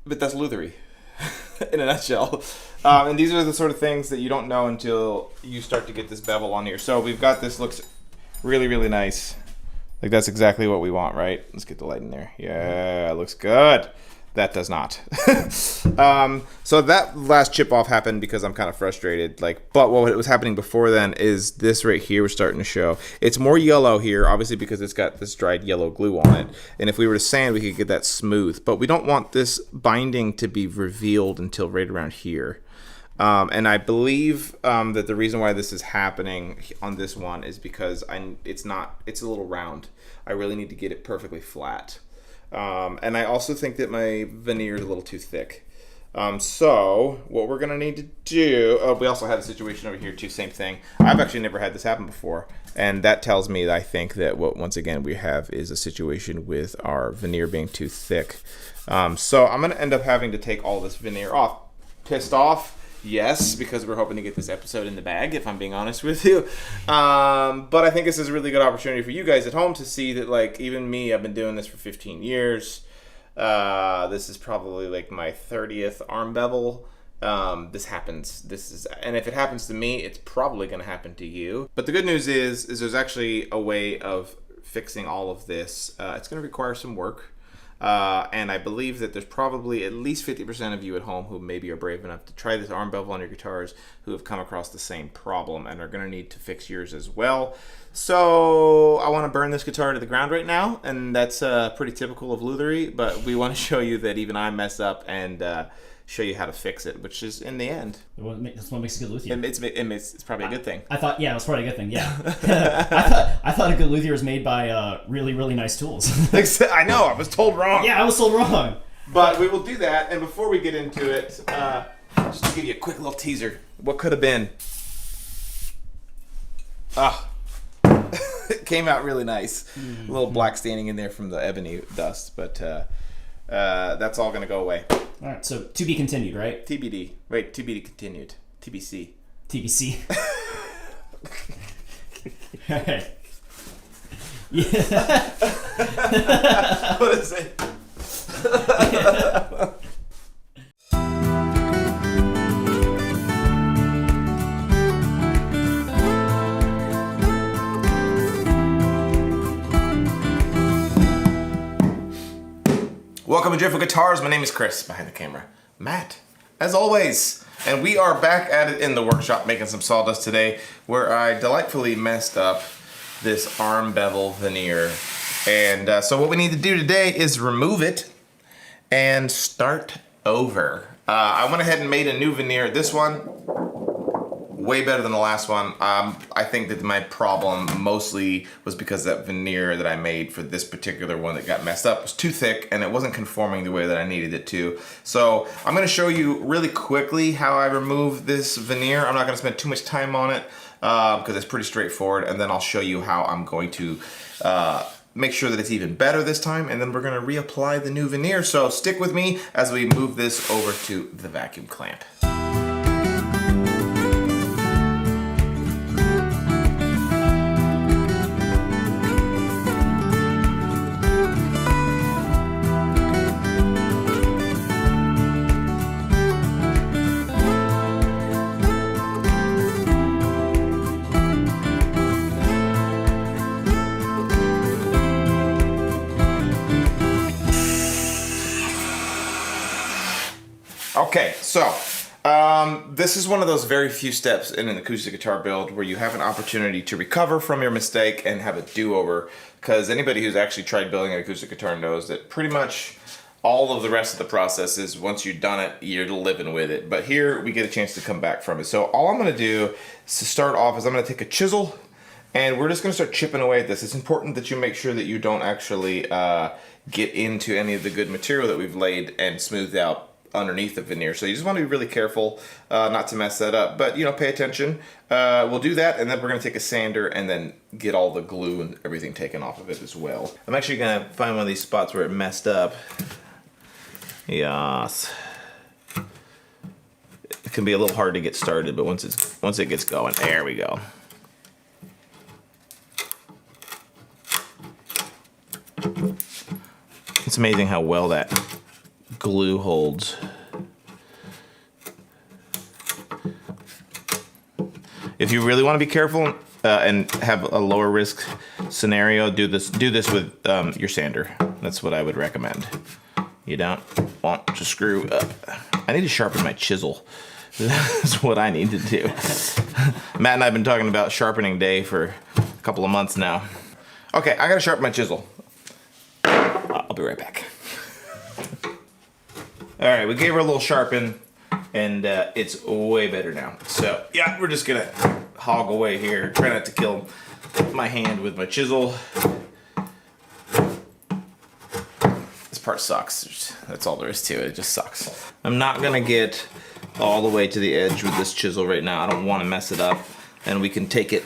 that's luthery in a nutshell. And these are the sort of things that you don't know until you start to get this bevel on here. So we've got this, looks really, really nice. Like that's exactly what we want, right? Let's get the light in there. Yeah, it looks good. That does not. So that last chip off happened because I'm kind of frustrated. But what was happening before then is this right here was starting to show. It's more yellow here, obviously because it's got this dried yellow glue on it. And if we were to sand, we could get that smooth. But we don't want this binding to be revealed until right around here. And I believe that the reason why this is happening on this one is because it's a little round. I really need to get it perfectly flat. And I also think that my veneer is a little too thick. So what we're gonna need to do, we also had a situation over here too, same thing. I've actually never had this happen before. And that tells me that I think that what once again we have is a situation with our veneer being too thick. So I'm gonna end up having to take all this veneer off. Pissed off? Yes, because we're hoping to get this episode in the bag, if I'm being honest with you. But I think this is a really good opportunity for you guys at home to see that, like, even me, I've been doing this for 15 years. This is probably like my 30th arm bevel. This happens. And if it happens to me, it's probably going to happen to you. But the good news is there's actually a way of fixing all of this. It's going to require some work. And I believe that there's probably at least 50% of you at home who maybe are brave enough to try this arm bevel on your guitars who have come across the same problem and are going to need to fix yours as well. So I want to burn this guitar to the ground right now, and that's pretty typical of luthery, but we want to show you that even I mess up and show you how to fix it, which is in the end. That's what makes a good luthier. It's probably a good thing. I thought, yeah, it was probably a good thing, yeah. I thought a good luthier was made by really, really nice tools. I know, I was told wrong. Yeah, I was told wrong. But we will do that, and before we get into it, just to give you a quick little teaser, what could have been? It came out really nice. A little black staining in there from the ebony dust, but that's all going to go away. All right, so to be continued, right? TBD. Wait, to be continued. TBC. TBC. All right. Yeah. What is it? Welcome to Driftwood Guitars. My name is Chris. Behind the camera, Matt, as always. And we are back at it in the workshop making some sawdust today, where I delightfully messed up this Arm Bevel veneer. And so what we need to do today is remove it and start over. I went ahead and made a new veneer. This one, way better than the last one. I think that my problem mostly was because that veneer that I made for this particular one that got messed up was too thick and it wasn't conforming the way that I needed it to. So I'm gonna show you really quickly how I remove this veneer. I'm not gonna spend too much time on it because it's pretty straightforward, and then I'll show you how I'm going to make sure that it's even better this time, and then we're gonna reapply the new veneer. So stick with me as we move this over to the vacuum clamp. Okay, so this is one of those very few steps in an acoustic guitar build where you have an opportunity to recover from your mistake and have a do-over, because anybody who's actually tried building an acoustic guitar knows that pretty much all of the rest of the process is, once you've done it, you're living with it. But here we get a chance to come back from it. So all I'm gonna do is to start off is I'm gonna take a chisel and we're just gonna start chipping away at this. It's important that you make sure that you don't actually get into any of the good material that we've laid and smoothed out underneath the veneer. So you just want to be really careful not to mess that up, but you know, pay attention. We'll do that, and then we're going to take a sander and then get all the glue and everything taken off of it as well. I'm actually going to find one of these spots where it messed up. Yes. It can be a little hard to get started, but once it gets going, there we go. It's amazing how well that glue holds. If you really want to be careful and have a lower risk scenario, do this with your sander. That's what I would recommend. You don't want to screw up. I need to sharpen my chisel. That's what I need to do. Matt and I have been talking about sharpening day for a couple of months now. Okay, I gotta sharpen my chisel. I'll be right back. All right, we gave her a little sharpen, and it's way better now. So yeah, we're just gonna hog away here. Try not to kill my hand with my chisel. This part sucks. That's all there is to it. It just sucks. I'm not gonna get all the way to the edge with this chisel right now. I don't want to mess it up, and we can take it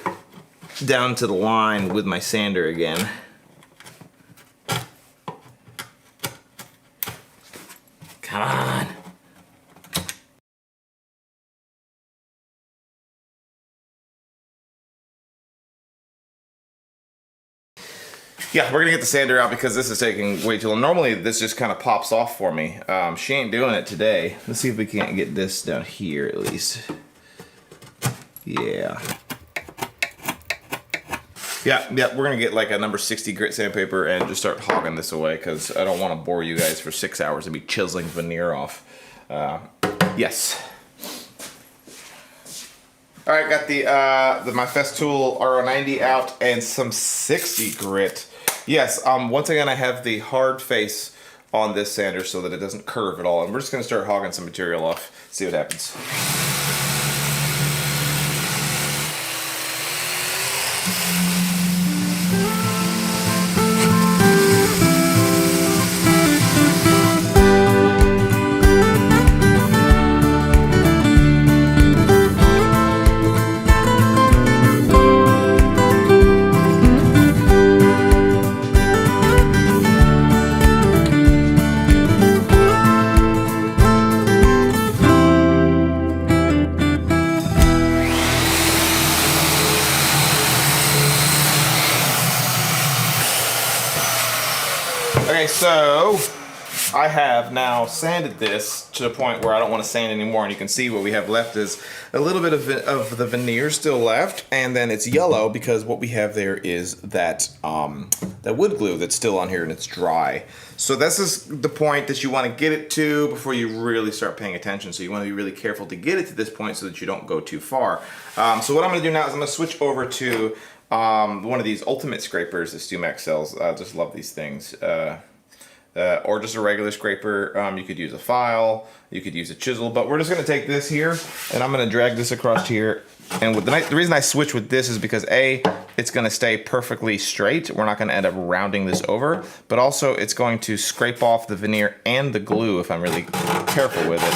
down to the line with my sander again. Come on. Yeah, we're gonna get the sander out because this is taking way too long. Normally this just kind of pops off for me. She ain't doing it today. Let's see if we can't get this down here at least. Yeah. Yeah, we're gonna get like a number 60 grit sandpaper and just start hogging this away because I don't want to bore you guys for 6 hours and be chiseling veneer off. Yes. All right, got my Festool RO90 out and some 60 grit. Yes, once again I have the hard face on this sander so that it doesn't curve at all, and we're just gonna start hogging some material off, see what happens. Okay, so I have now sanded this to the point where I don't want to sand anymore, and you can see what we have left is a little bit of the veneer still left, and then it's yellow because what we have there is that that wood glue that's still on here and it's dry. So this is the point that you want to get it to before you really start paying attention. So you want to be really careful to get it to this point so that you don't go too far. So what I'm going to do now is I'm going to switch over to one of these ultimate scrapers that StewMac sells. I just love these things. Or just a regular scraper. You could use a file, you could use a chisel, but we're just gonna take this here and I'm gonna drag this across here. And with the reason I switch with this is because A, it's gonna stay perfectly straight. We're not gonna end up rounding this over, but also it's going to scrape off the veneer and the glue if I'm really careful with it.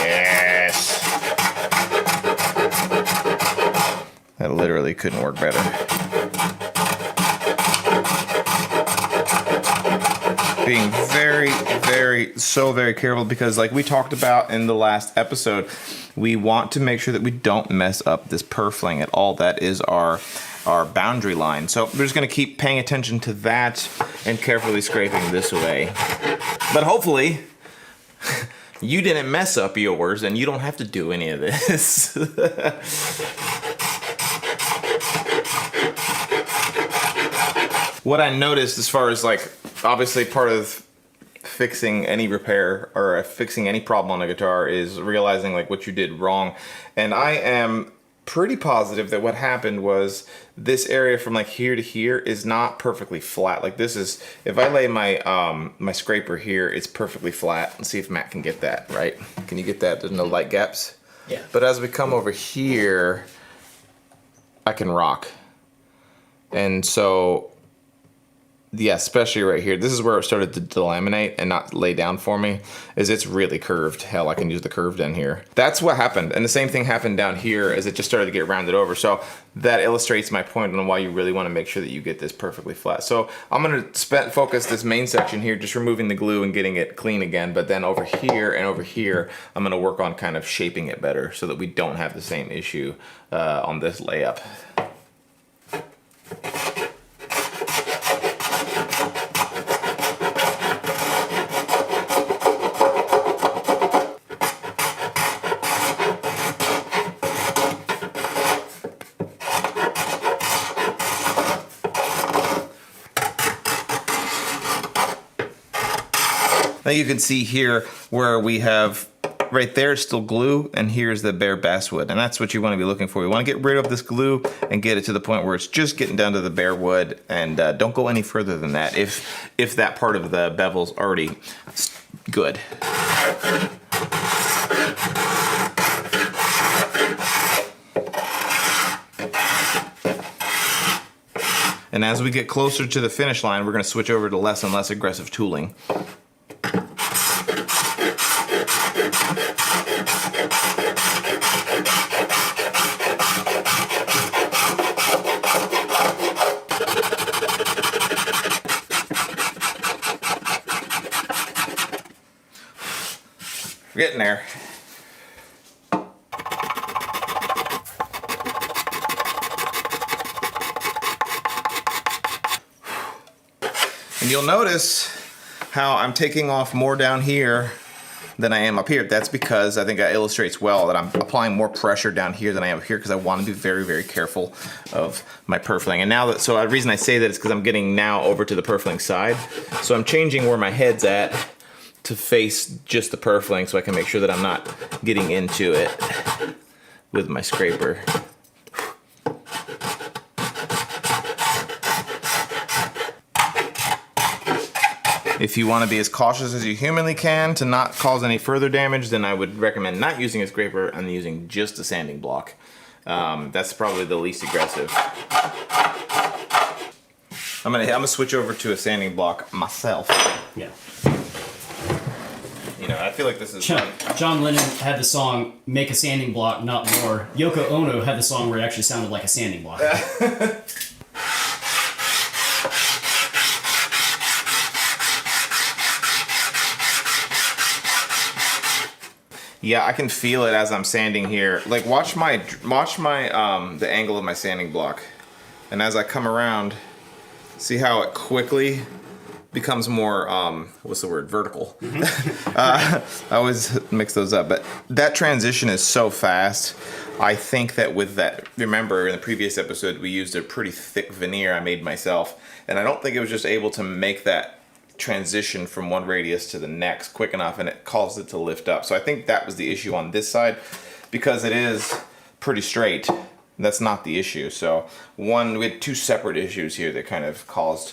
Yes. That literally couldn't work better. Being very careful because like we talked about in the last episode, we want to make sure that we don't mess up this purfling at all. That is our boundary line. So we're just gonna keep paying attention to that and carefully scraping this away. But hopefully you didn't mess up yours and you don't have to do any of this. What I noticed as far as like, obviously part of fixing any repair or fixing any problem on a guitar is realizing like what you did wrong. And I am pretty positive that what happened was this area from like here to here is not perfectly flat. Like this is, if I lay my my scraper here, it's perfectly flat. Let's see if Matt can get that, right? Can you get that? There's no light gaps? Yeah. But as we come over here, I can rock. And so, yeah, especially right here. This is where it started to delaminate and not lay down for me, is it's really curved. Hell, I can use the curved end here. That's what happened. And the same thing happened down here as it just started to get rounded over. So that illustrates my point on why you really want to make sure that you get this perfectly flat. So I'm going to focus this main section here, just removing the glue and getting it clean again. But then over here and over here, I'm going to work on kind of shaping it better so that we don't have the same issue on this layup. Now you can see here where we have right there still glue, and here's the bare basswood, and that's what you want to be looking for. You want to get rid of this glue and get it to the point where it's just getting down to the bare wood, and don't go any further than that if that part of the bevel's already good. And as we get closer to the finish line, we're going to switch over to less and less aggressive tooling. We're getting there. And you'll notice how I'm taking off more down here than I am up here. That's because I think that illustrates well that I'm applying more pressure down here than I am up here because I want to be very, very careful of my purfling. And now that, so the reason I say that is because I'm getting now over to the purfling side. So I'm changing where my head's at to face just the purfling so I can make sure that I'm not getting into it with my scraper. If you want to be as cautious as you humanly can to not cause any further damage, then I would recommend not using a scraper and using just a sanding block. That's probably the least aggressive. I'm gonna switch over to a sanding block myself. Yeah. You know, I feel like this is John Lennon had the song "Make a Sanding Block, Not More." Yoko Ono had the song where it actually sounded like a sanding block. Yeah, I can feel it as I'm sanding here. Like watch my the angle of my sanding block, and as I come around, see how it quickly becomes more, what's the word, vertical. I always mix those up, but that transition is so fast. I think that with that, remember in the previous episode, we used a pretty thick veneer I made myself, and I don't think it was just able to make that transition from one radius to the next quick enough, and it caused it to lift up. So I think that was the issue on this side, because it is pretty straight. That's not the issue. So we had two separate issues here that kind of caused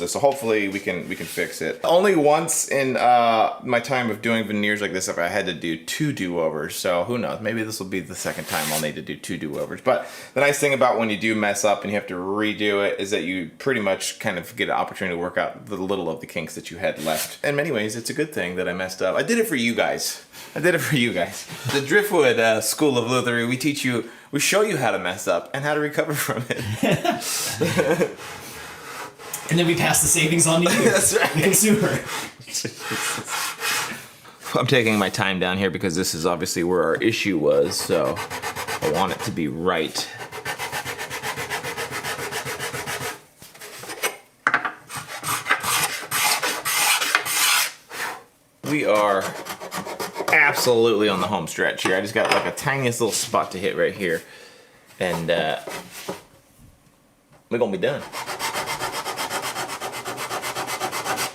this. So hopefully we can fix it. Only once in my time of doing veneers like this have I had to do 2 do-overs. So who knows? Maybe this will be the second time I'll need to do 2 do-overs. But the nice thing about when you do mess up and you have to redo it is that you pretty much kind of get an opportunity to work out the little of the kinks that you had left. In many ways, it's a good thing that I messed up. I did it for you guys. The Driftwood School of Luthery, we show you how to mess up and how to recover from it. And then we pass the savings on to you, That's right. the consumer. I'm taking my time down here because this is obviously where our issue was, so I want it to be right. We are absolutely on the home stretch here. I just got like a tiniest little spot to hit right here, and we're gonna be done.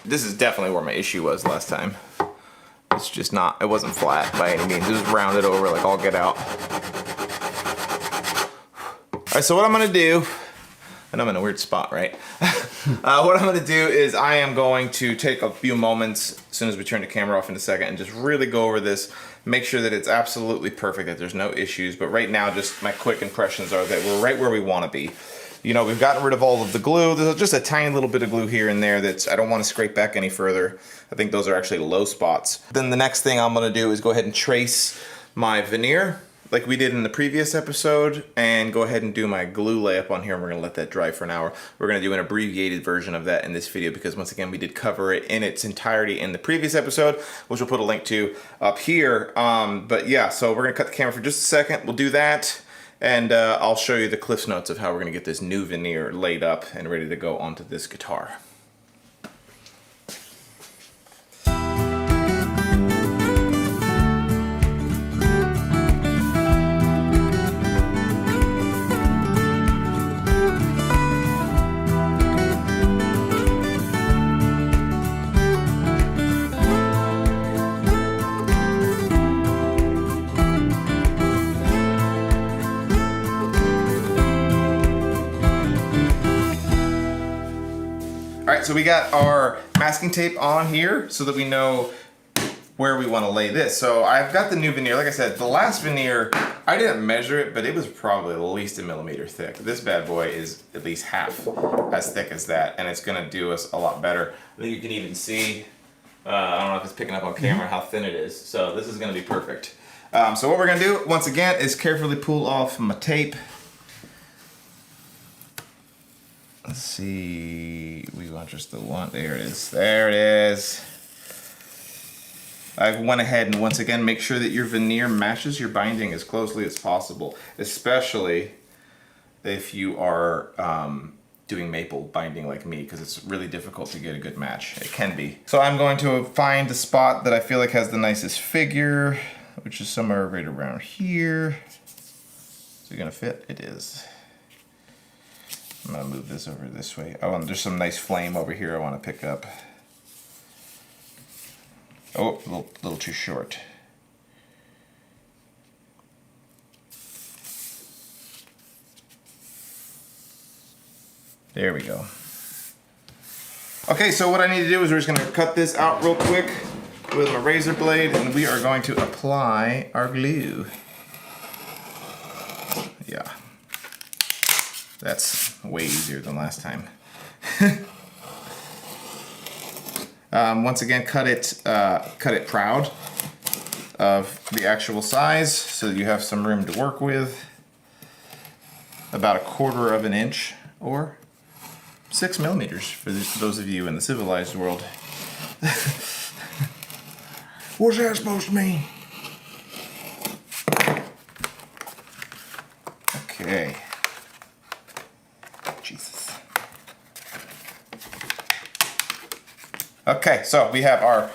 This is definitely where my issue was last time. It's just not, it wasn't flat by any means. It was rounded over like all get out. All right, so what I'm gonna do, and I'm in a weird spot, right? What I'm gonna do is I am going to take a few moments as soon as we turn the camera off in a second and just really go over this, make sure that it's absolutely perfect, that there's no issues. But right now, just my quick impressions are that we're right where we wanna be. You know, we've gotten rid of all of the glue. There's just a tiny little bit of glue here and there that's, I don't want to scrape back any further. I think those are actually low spots. Then the next thing I'm gonna do is go ahead and trace my veneer like we did in the previous episode, and go ahead and do my glue layup on here, and we're gonna let that dry for an hour. We're gonna do an abbreviated version of that in this video because once again, we did cover it in its entirety in the previous episode, which we'll put a link to up here. But yeah, so we're gonna cut the camera for just a second. We'll do that. And I'll show you the Cliff's Notes of how we're gonna get this new veneer laid up and ready to go onto this guitar. So we got our masking tape on here so that we know where we want to lay this. So I've got the new veneer. Like I said, the last veneer, I didn't measure it, but it was probably at least 1 millimeter thick. This bad boy is at least half as thick as that, and it's gonna do us a lot better. I think you can even see, I don't know if it's picking up on camera how thin it is. So this is gonna be perfect. So what we're gonna do, once again, is carefully pull off my tape. Let's see, we want just the one, there it is, there it is. I went ahead and once again make sure that your veneer matches your binding as closely as possible, especially if you are doing maple binding like me, because it's really difficult to get a good match. It can be. So I'm going to find the spot that I feel like has the nicest figure, which is somewhere right around here. Is it gonna fit? It is. I'm gonna move this over this way. Oh, and there's some nice flame over here I want to pick up. Oh, a little too short. There we go. Okay, so what I need to do is we're just gonna cut this out real quick with my razor blade, and we are going to apply our glue. Yeah. That's way easier than last time. Once again, cut it proud of the actual size so that you have some room to work with. About 1/4 of an inch or 6 millimeters for those of you in the civilized world. What's that supposed to mean? Okay. Jesus. Okay, so we have our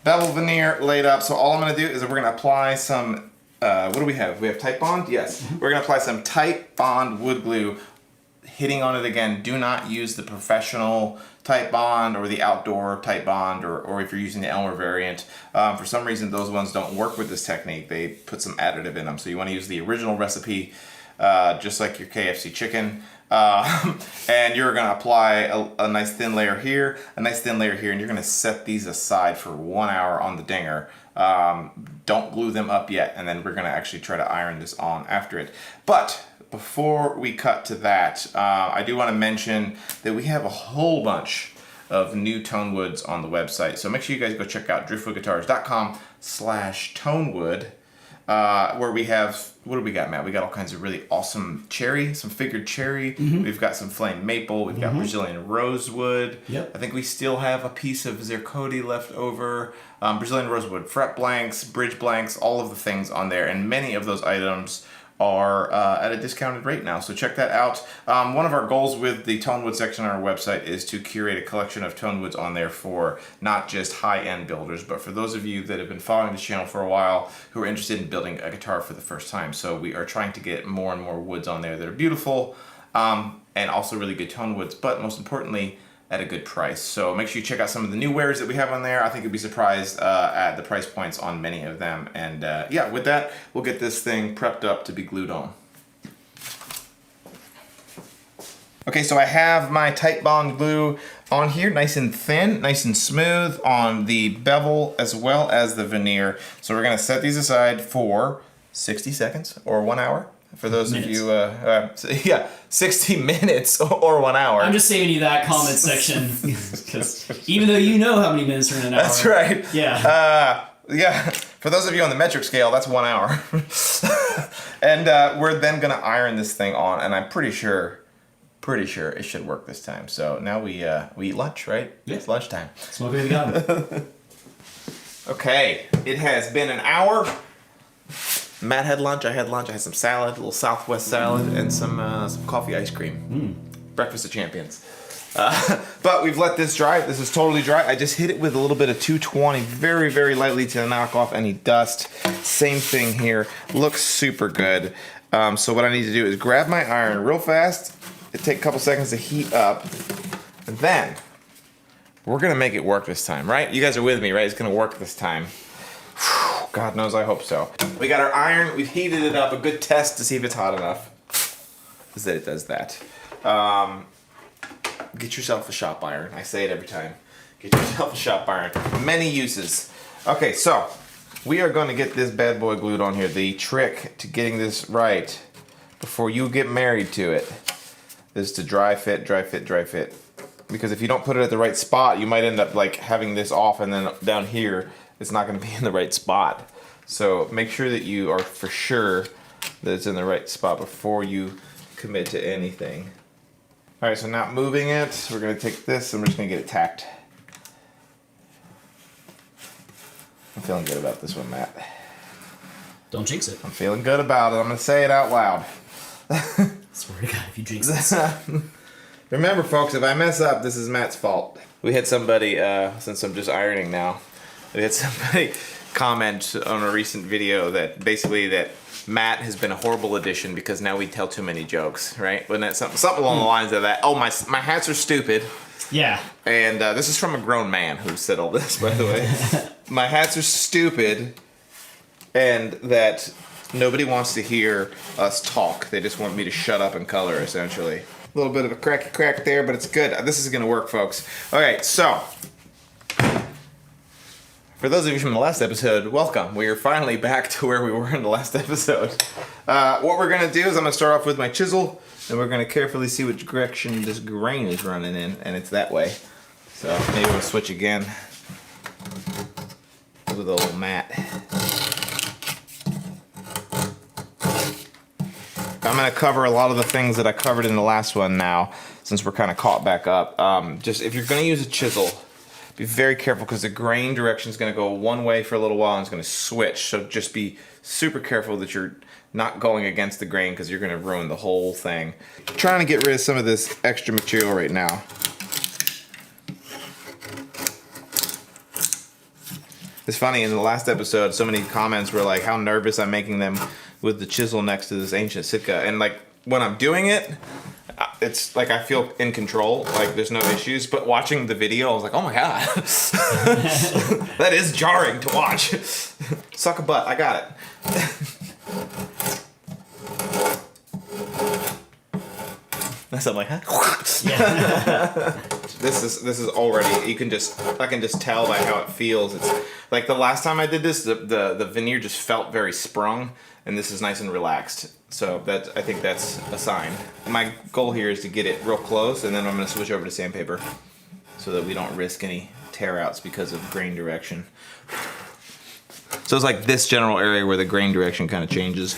bevel veneer laid up. So all I'm gonna do is we're gonna apply some, what do we have? We have Tite Bond? Yes. We're gonna apply some Tite Bond wood glue. Hitting on it again, do not use the professional Tite Bond or the outdoor Tite Bond, or if you're using the Elmer variant. For some reason, those ones don't work with this technique. They put some additive in them. So you wanna use the original recipe, just like your KFC chicken. And you're gonna apply a nice thin layer here, a nice thin layer here, and you're gonna set these aside for 1 hour on the dinger. Don't glue them up yet, and then we're gonna actually try to iron this on after it. But before we cut to that, I do want to mention that we have a whole bunch of new tone woods on the website. So make sure you guys go check out driftwoodguitars.com/tonewood, where we have, what do we got, Matt? We got all kinds of really awesome cherry, some figured cherry. We've got some flame maple. We've got Brazilian rosewood. Yep. I think we still have a piece of zirconi left over. Brazilian rosewood, fret blanks, bridge blanks, all of the things on there. And many of those items are at a discounted rate now, so check that out. One of our goals with the tone wood section on our website is to curate a collection of tone woods on there for not just high-end builders, but for those of you that have been following this channel for a while who are interested in building a guitar for the first time. So we are trying to get more and more woods on there that are beautiful, and also really good tone woods, but most importantly, at a good price. So make sure you check out some of the new wares that we have on there. I think you'll be surprised at the price points on many of them. And yeah, with that, we'll get this thing prepped up to be glued on. Okay, so I have my Tite Bond glue on here, nice and thin, nice and smooth on the bevel as well as the veneer. So we're gonna set these aside for 60 seconds or 1 hour. For those of you, yeah, 60 minutes or 1 hour. I'm just saving you that comment section because even though you know how many minutes are in an hour. That's right. Yeah. Yeah. For those of you on the metric scale, that's 1 hour. And we're then gonna iron this thing on, and I'm pretty sure it should work this time. So now we eat lunch, right? Yeah. It's lunchtime. Smoking the gun. Okay, it has been an hour. Matt had lunch, I had lunch, I had some salad, a little Southwest salad, and some coffee ice cream. Breakfast of champions. But we've let this dry. This is totally dry. I just hit it with a little bit of 220, very, very lightly to knock off any dust. Same thing here. Looks super good. So what I need to do is grab my iron real fast. It take a couple seconds to heat up. And then, we're gonna make it work this time, right? You guys are with me, right? It's gonna work this time. God knows, I hope so. We got our iron, we've heated it up. A good test to see if it's hot enough is that it does that. Get yourself a shop iron. I say it every time. Get yourself a shop iron. Many uses. Okay, so we are going to get this bad boy glued on here. The trick to getting this right before you get married to it is to dry fit, dry fit, dry fit. Because if you don't put it at the right spot, you might end up like having this off, and then down here it's not going to be in the right spot. So make sure that you are for sure that it's in the right spot before you commit to anything. All right, so now moving it, we're going to take this and we're just going to get it tacked. I'm feeling good about this one, Matt. Don't jinx it. I'm feeling good about it. I'm going to say it out loud. Swear to God, if you jinx this. Remember, folks, if I mess up, this is Matt's fault. We had somebody, since I'm just ironing now, we had somebody comment on a recent video that basically that Matt has been a horrible addition because now we tell too many jokes, right? Wasn't that something along the lines of that? Oh, my hats are stupid. Yeah. And this is from a grown man who said all this, by the way. My hats are stupid, and that nobody wants to hear us talk. They just want me to shut up and color, essentially. A little bit of a cracky crack there, but it's good. This is gonna work, folks. Okay, so for those of you from the last episode, welcome. We are finally back to where we were in the last episode. What we're gonna do is I'm gonna start off with my chisel, and we're gonna carefully see which direction this grain is running in, and it's that way. So maybe we'll switch again with a little mat. I'm gonna cover a lot of the things that I covered in the last one now, since we're kind of caught back up. Just if you're gonna use a chisel, be very careful because the grain direction is gonna go one way for a little while and it's gonna switch. So just be super careful that you're not going against the grain because you're gonna ruin the whole thing. I'm trying to get rid of some of this extra material right now. It's funny, in the last episode, so many comments were like how nervous I'm making them with the chisel next to this ancient Sitka. And like, when I'm doing it, it's like I feel in control, like there's no issues. But watching the video, I was like, oh my God. That is jarring to watch. Suck a butt, I got it. I'm like, huh? Yeah. This is already, I can just tell by how it feels. It's like the last time I did this, the veneer just felt very sprung, and this is nice and relaxed. So I think that's a sign. My goal here is to get it real close, and then I'm gonna switch over to sandpaper so that we don't risk any tear outs because of grain direction. So it's like this general area where the grain direction kind of changes.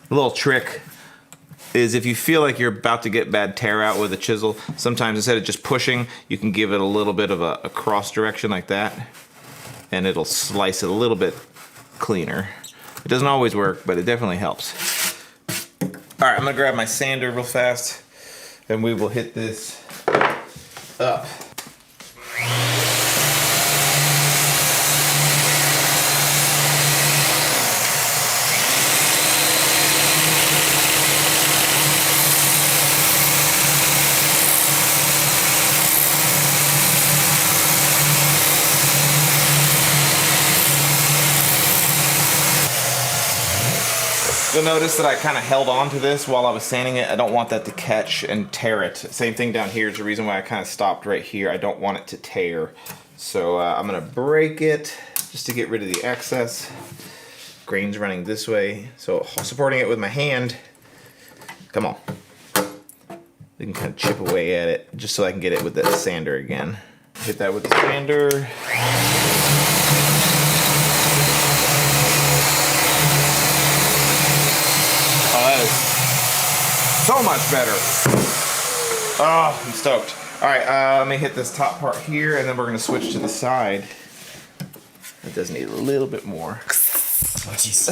A little trick is if you feel like you're about to get bad tear out with a chisel, sometimes instead of just pushing, you can give it a little bit of a cross direction like that, and it'll slice it a little bit cleaner. It doesn't always work, but it definitely helps. All right, I'm gonna grab my sander real fast, and we will hit this up. You'll notice that I kind of held on to this while I was sanding it. I don't want that to catch and tear it. Same thing down here is the reason why I kind of stopped right here. I don't want it to tear. So I'm gonna break it just to get rid of the excess. Grain's running this way. So supporting it with my hand, come on. We can kind of chip away at it just so I can get it with that sander again. Hit that with the sander. So much better. Oh, I'm stoked. All right, let me hit this top part here, and then we're gonna switch to the side. It does need a little bit more. Oh, jeez.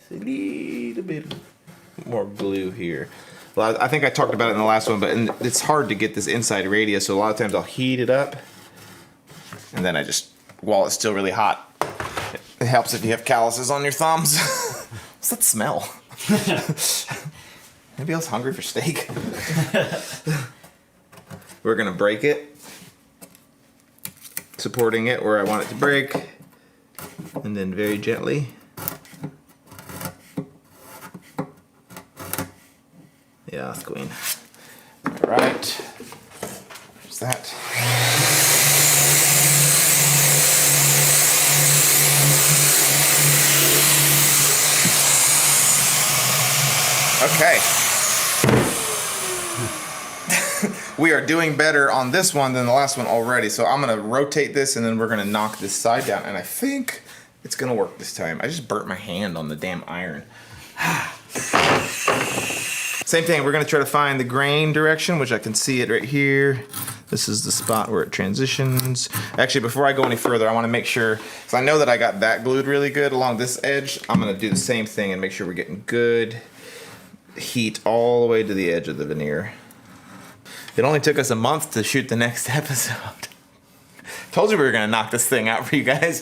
A little bit more glue here. Well, I think I talked about it in the last one, but it's hard to get this inside radius, so a lot of times I'll heat it up, and then I just, while it's still really hot, it helps if you have calluses on your thumbs. What's that smell? Anybody else hungry for steak? We're gonna break it, supporting it where I want it to break, and then very gently. Yeah, queen. All right, there's that. Okay. We are doing better on this one than the last one already. So I'm gonna rotate this and then we're gonna knock this side down. And I think it's gonna work this time. I just burnt my hand on the damn iron. Same thing, we're gonna try to find the grain direction, which I can see it right here. This is the spot where it transitions. Actually, before I go any further, I wanna make sure, because I know that I got that glued really good along this edge. I'm gonna do the same thing and make sure we're getting good heat all the way to the edge of the veneer. It only took us a month to shoot the next episode. Told you we were gonna knock this thing out for you guys.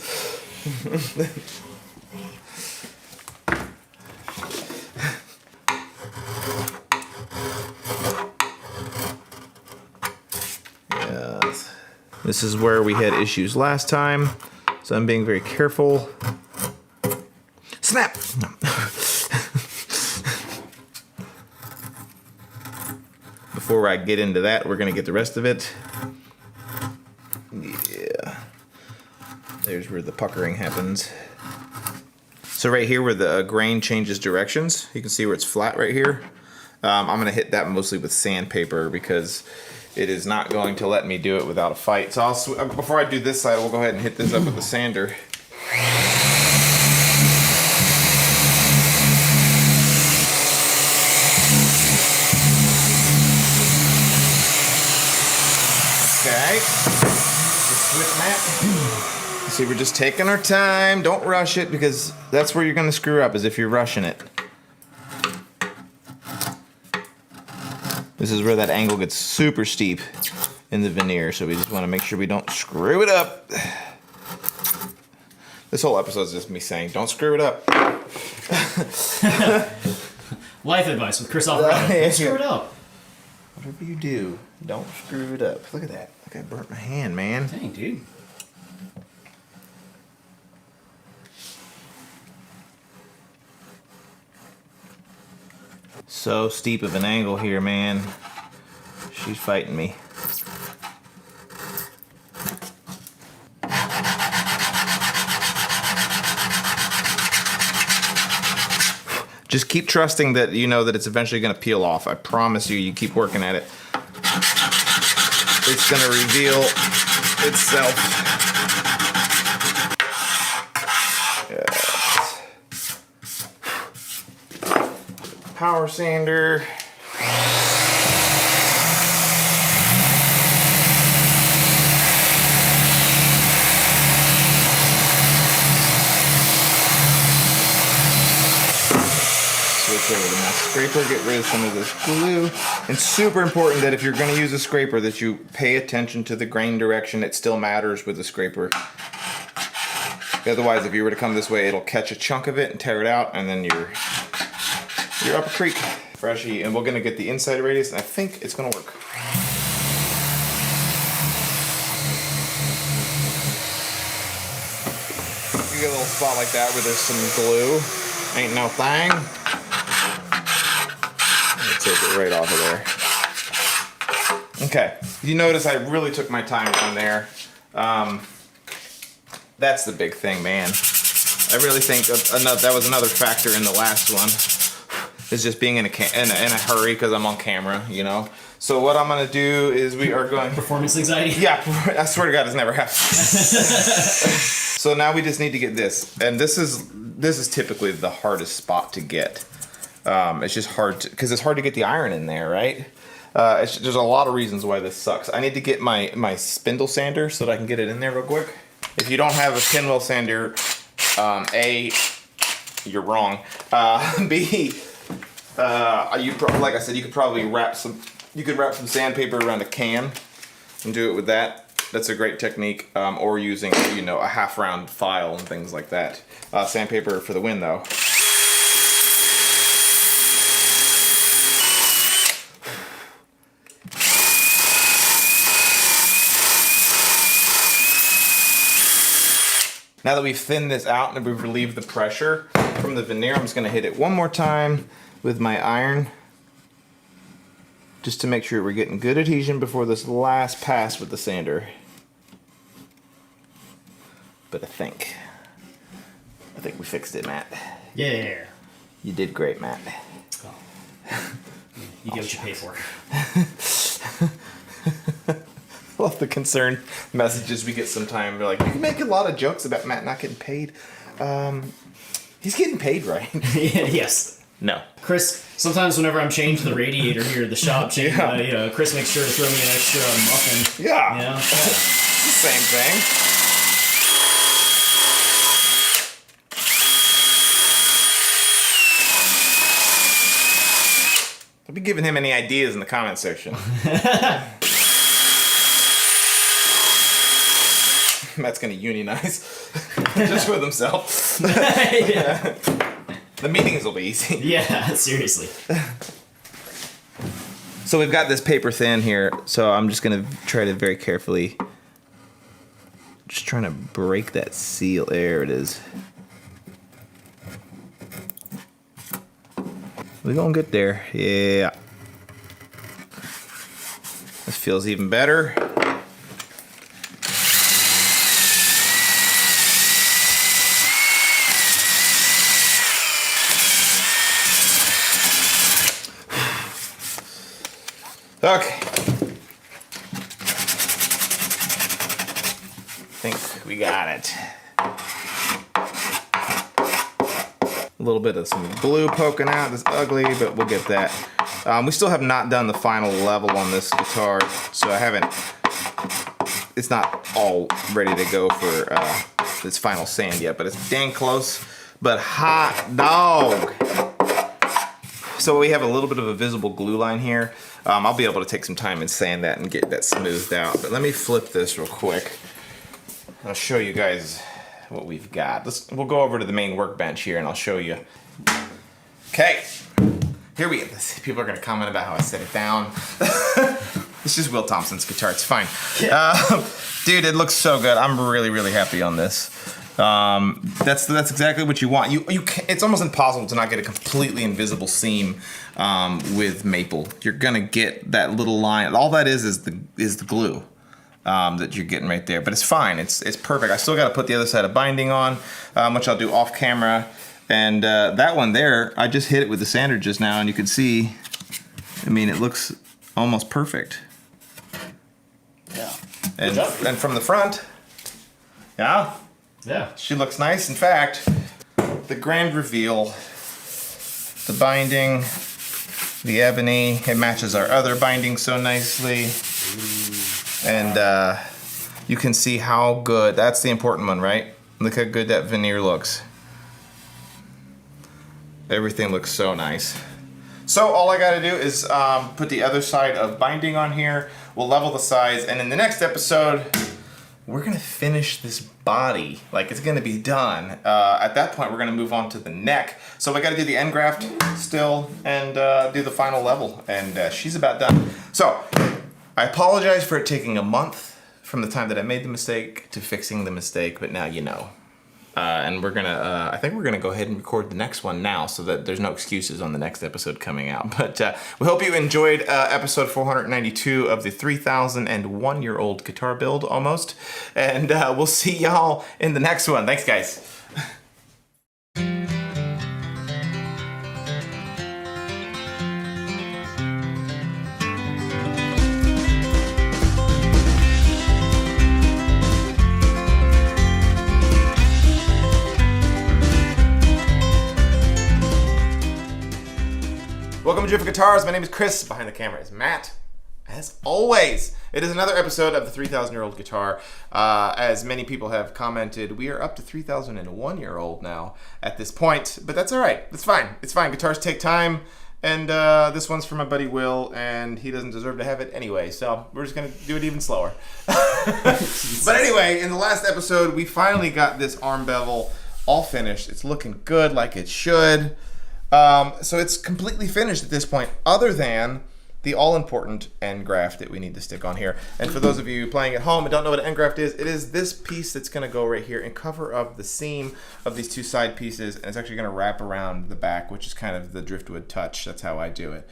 Yes. This is where we had issues last time, so I'm being very careful. Snap! No. Before I get into that, we're gonna get the rest of it. Yeah. There's where the puckering happens. So right here where the grain changes directions, you can see where it's flat right here. I'm gonna hit that mostly with sandpaper because it is not going to let me do it without a fight. So before I do this side, we'll go ahead and hit this up with the sander. Okay, the switch mat. See, we're just taking our time. Don't rush it, because that's where you're gonna screw up, is if you're rushing it. This is where that angle gets super steep in the veneer, so we just want to make sure we don't screw it up. This whole episode is just me saying, don't screw it up. Life advice with Chris Alvarado. Don't screw it up. Whatever you do, don't screw it up. Look at that. Look, I burnt my hand, man. Dang, dude. So steep of an angle here, man. She's fighting me. Just keep trusting that you know that it's eventually going to peel off. I promise you, you keep working at it. It's going to reveal itself. Yes. Power sander. Switch over to my scraper, get rid of some of this glue. And super important that if you're going to use a scraper that you pay attention to the grain direction. It still matters with the scraper. Otherwise, if you were to come this way, it'll catch a chunk of it and tear it out, and then you're up a creek. Freshy, and we're going to get the inside radius, and I think it's going to work. You get a little spot like that where there's some glue. Ain't no thing. Take it right off of there. Okay, you notice I really took my time down there. That's the big thing, man. I really think that was another factor in the last one. Is just being in a hurry because I'm on camera, you know. So what I'm gonna do is we are going Performance anxiety? Yeah, I swear to God, it's never happened. So now we just need to get this, and this is typically the hardest spot to get. It's just hard because it's hard to get the iron in there, right? There's a lot of reasons why this sucks. I need to get my spindle sander so that I can get it in there real quick. If you don't have a pinwheel sander, A, you're wrong. B, like I said, you could probably wrap some sandpaper around a can and do it with that. That's a great technique. Or using, a half round file and things like that. Sandpaper for the win, though. Now that we've thinned this out and we've relieved the pressure from the veneer, I'm just going to hit it one more time with my iron, just to make sure we're getting good adhesion before this last pass with the sander. But I think we fixed it, Matt. Yeah. You did great, Matt. Oh. You get what you pay for. I love the concerned messages we get sometimes. They're like, you can make a lot of jokes about Matt not getting paid. He's getting paid, right? Yes. No. Chris, sometimes whenever I'm changing the radiator here at the shop, Chris makes sure to throw me an extra muffin. Yeah. It's the same thing. Don't be giving him any ideas in the comment section. Matt's gonna unionize just with himself. Yeah. The meetings will be easy. Yeah, seriously. So we've got this paper thin here, so I'm just gonna try to very carefully, just trying to break that seal. There it is. We're gonna get there. Yeah. This feels even better. Okay. I think we got it. A little bit of some glue poking out. It's ugly, but we'll get that. We still have not done the final level on this guitar, so it's not all ready to go for its final sand yet, but it's dang close. But hot dog. So we have a little bit of a visible glue line here. I'll be able to take some time and sand that and get that smoothed out. But let me flip this real quick. I'll show you guys what we've got. We'll go over to the main workbench here and I'll show you. Okay, here we go. People are gonna comment about how I set it down. It's just Will Thompson's guitar, it's fine. Yeah. Dude, it looks so good. I'm really, really happy on this. That's exactly what you want. It's almost impossible to not get a completely invisible seam with maple. You're gonna get that little line. All that is the glue that you're getting right there. But it's fine. It's perfect. I still got to put the other side of binding on, which I'll do off camera. And that one there, I just hit it with the sander just now, and you can see. I mean, it looks almost perfect. Yeah. And from the front, yeah. Yeah. She looks nice. In fact, the grand reveal, the binding, the ebony, it matches our other binding so nicely. And you can see how good, that's the important one, right? Look how good that veneer looks. Everything looks so nice. So all I gotta do is put the other side of binding on here. We'll level the sides, and in the next episode, we're gonna finish this body. Like, it's gonna be done. At that point, we're gonna move on to the neck. So we gotta do the end graft still and do the final level, and she's about done. So, I apologize for it taking a month from the time that I made the mistake to fixing the mistake, but now you know. And we're gonna, I think we're gonna go ahead and record the next one now so that there's no excuses on the next episode coming out. But we hope you enjoyed episode 492 of the 3,001-year-old guitar build almost. And we'll see y'all in the next one. Thanks, guys. Welcome to Drift Guitars. My name is Chris. Behind the camera is Matt. As always, it is another episode of the 3,000-year-old guitar. As many people have commented, we are up to 3,001-year-old now at this point, but that's all right. It's fine. It's fine. Guitars take time, and this one's from my buddy Will, and he doesn't deserve to have it anyway, so we're just going to do it even slower. But anyway, in the last episode, we finally got this arm bevel all finished. It's looking good, like it should. So it's completely finished at this point, other than the all-important end graft that we need to stick on here. And for those of you playing at home and don't know what an end graft is, it is this piece that's going to go right here and cover up the seam of these two side pieces, and it's actually going to wrap around the back, which is kind of the driftwood touch. That's how I do it.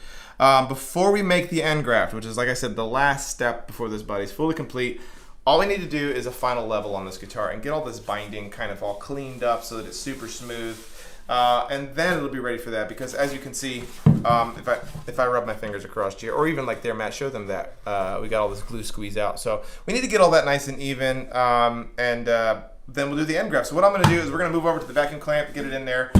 Before we make the end graft, which is, like I said, the last step before this body's fully complete, all we need to do is a final level on this guitar and get all this binding kind of all cleaned up so that it's super smooth. And then it'll be ready for that, because as you can see, if I rub my fingers across here, or even like there, Matt, show them that we got all this glue squeezed out. So we need to get all that nice and even, and then we'll do the end graft. So what I'm going to do is we're going to move over to the vacuum clamp, get it in there,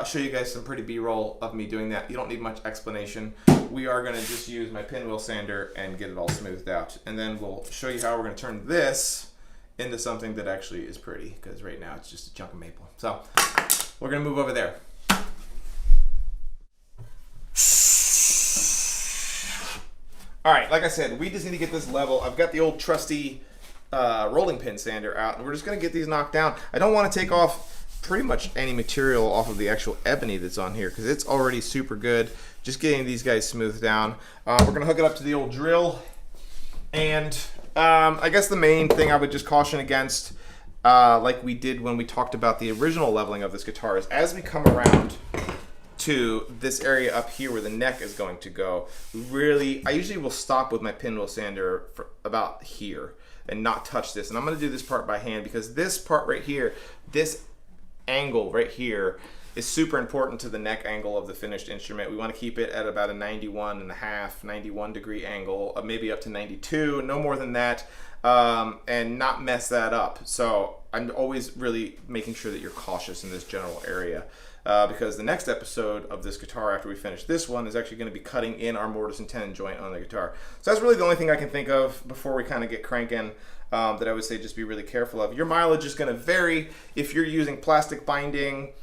show you guys some pretty B-roll of me doing that. You don't need much explanation. We are going to just use my pinwheel sander and get it all smoothed out. And then we'll show you how we're going to turn this into something that actually is pretty, because right now it's just a chunk of maple. So we're gonna move over there. All right, like I said, we just need to get this level. I've got the old trusty rolling pin sander out, and we're just gonna get these knocked down. I don't wanna take off pretty much any material off of the actual ebony that's on here, because it's already super good. Just getting these guys smoothed down. We're gonna hook it up to the old drill, and I guess the main thing I would just caution against, like we did when we talked about the original leveling of this guitar, is as we come around to this area up here where the neck is going to go, I usually will stop with my pinwheel sander for about here and not touch this. And I'm gonna do this part by hand, because this part right here, this angle right here, is super important to the neck angle of the finished instrument. We want to keep it at about a 91 degree angle, maybe up to 92, no more than that, and not mess that up. So I'm always really making sure that you're cautious in this general area. because the next episode of this guitar after we finish this one is actually going to be cutting in our mortise and tenon joint on the guitar. So that's really the only thing I can think of before we kind of get cranking that I would say just be really careful of. Your mileage is going to vary. If you're using plastic binding,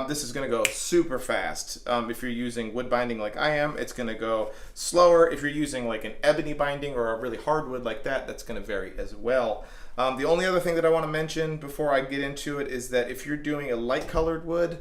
this is going to go super fast. If you're using wood binding like I am, it's going to go slower. If you're using like an ebony binding or a really hard wood like that, that's going to vary as well. The only other thing that I want to mention before I get into it is that if you're doing a light colored wood,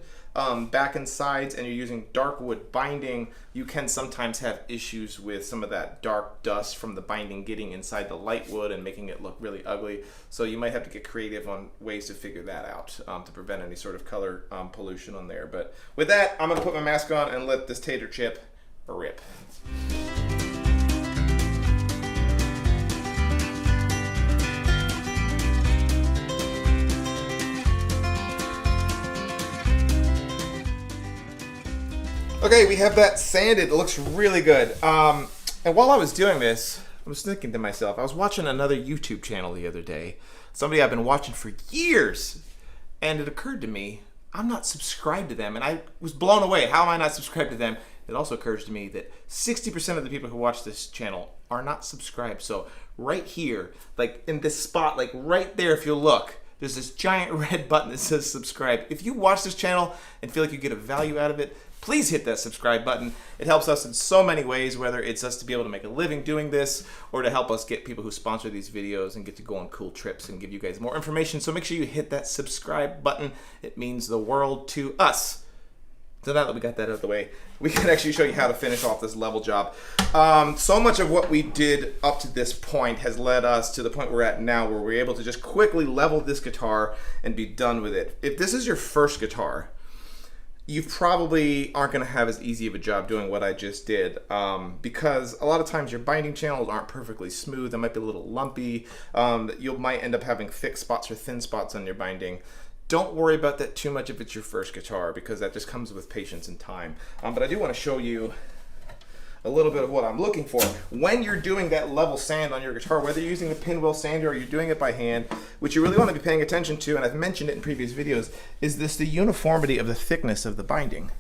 back and sides, and you're using dark wood binding, you can sometimes have issues with some of that dark dust from the binding getting inside the light wood and making it look really ugly. So you might have to get creative on ways to figure that out to prevent any sort of color pollution on there. But with that, I'm going to put my mask on and let this tater chip rip. Okay, we have that sanded. It looks really good. And while I was doing this, I was thinking to myself, I was watching another YouTube channel the other day. Somebody I've been watching for years. And it occurred to me, I'm not subscribed to them. And I was blown away. How am I not subscribed to them? It also occurs to me that 60% of the people who watch this channel are not subscribed. So right here, like in this spot, like right there, if you look, there's this giant red button that says subscribe. If you watch this channel and feel like you get a value out of it, please hit that subscribe button. It helps us in so many ways, whether it's us to be able to make a living doing this or to help us get people who sponsor these videos and get to go on cool trips and give you guys more information. So make sure you hit that subscribe button. It means the world to us. So now that we got that out of the way, we can actually show you how to finish off this level job. So much of what we did up to this point has led us to the point we're at now where we're able to just quickly level this guitar and be done with it. If this is your first guitar, you probably aren't going to have as easy of a job doing what I just did because a lot of times your binding channels aren't perfectly smooth. They might be a little lumpy. You might end up having thick spots or thin spots on your binding. Don't worry about that too much if it's your first guitar because that just comes with patience and time. But I do want to show you a little bit of what I'm looking for. When you're doing that level sand on your guitar, whether you're using a pinwheel sander or you're doing it by hand, what you really want to be paying attention to, and I've mentioned it in previous videos, is the uniformity of the thickness of the binding.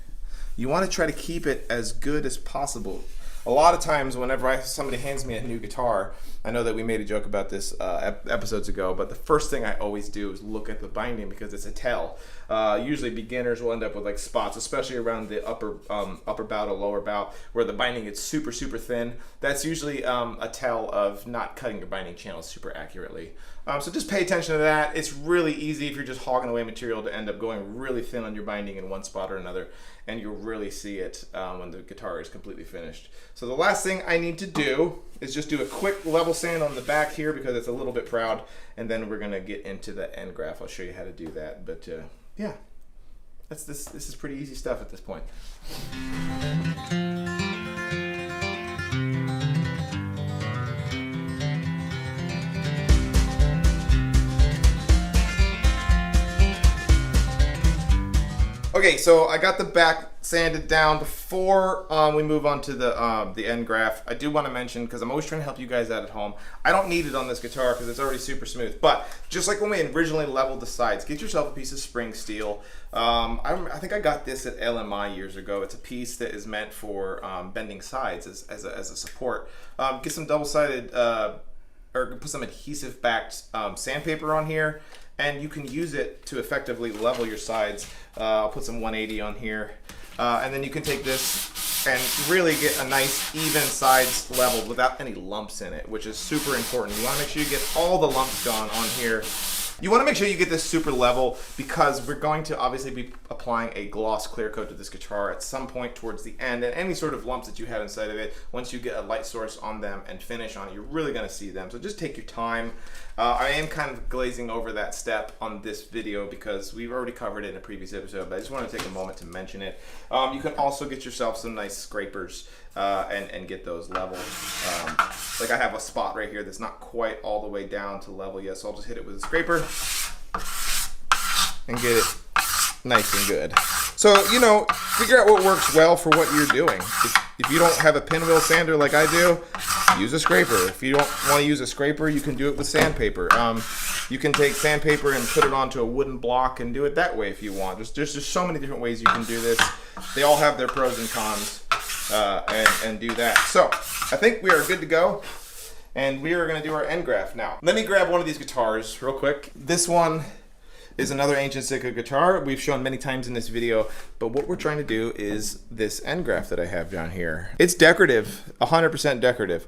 You want to try to keep it as good as possible. A lot of times whenever somebody hands me a new guitar, I know that we made a joke about this episodes ago, but the first thing I always do is look at the binding because it's a tell. Usually beginners will end up with like spots, especially around the upper bout or lower bout where the binding is super, super thin. That's usually a tell of not cutting your binding channels super accurately. So just pay attention to that. It's really easy if you're just hogging away material to end up going really thin on your binding in one spot or another, and you'll really see it when the guitar is completely finished. So the last thing I need to do is just do a quick level sand on the back here because it's a little bit proud, and then we're gonna get into the end graft. I'll show you how to do that, but yeah, this is pretty easy stuff at this point. Okay, so I got the back sanded down. Before we move on to the end graft, I do want to mention, because I'm always trying to help you guys out at home, I don't need it on this guitar because it's already super smooth. But just like when we originally leveled the sides, get yourself a piece of spring steel. I think I got this at LMI years ago. It's a piece that is meant for bending sides as a support. Get some double-sided or put some adhesive-backed sandpaper on here, and you can use it to effectively level your sides. I'll put some 180 on here, and then you can take this and really get a nice even sides leveled without any lumps in it, which is super important. You want to make sure you get all the lumps gone on here. You want to make sure you get this super level because we're going to obviously be applying a gloss clear coat to this guitar at some point towards the end, and any sort of lumps that you have inside of it, once you get a light source on them and finish on it, you're really going to see them. So just take your time. I am kind of glazing over that step on this video because we've already covered it in a previous episode, but I just want to take a moment to mention it. You can also get yourself some nice scrapers and get those leveled. Like I have a spot right here that's not quite all the way down to level yet, so I'll just hit it with a scraper and get it nice and good. So, you know, figure out what works well for what you're doing. If you don't have a pinwheel sander like I do, use a scraper. If you don't want to use a scraper, you can do it with sandpaper. You can take sandpaper and put it onto a wooden block and do it that way if you want. There's just so many different ways you can do this. They all have their pros and cons, and do that. So I think we are good to go. And we are going to do our end graft now. Let me grab one of these guitars real quick. This one is another ancient Sitka guitar we've shown many times in this video, but what we're trying to do is this end graft that I have down here. It's decorative, 100% decorative,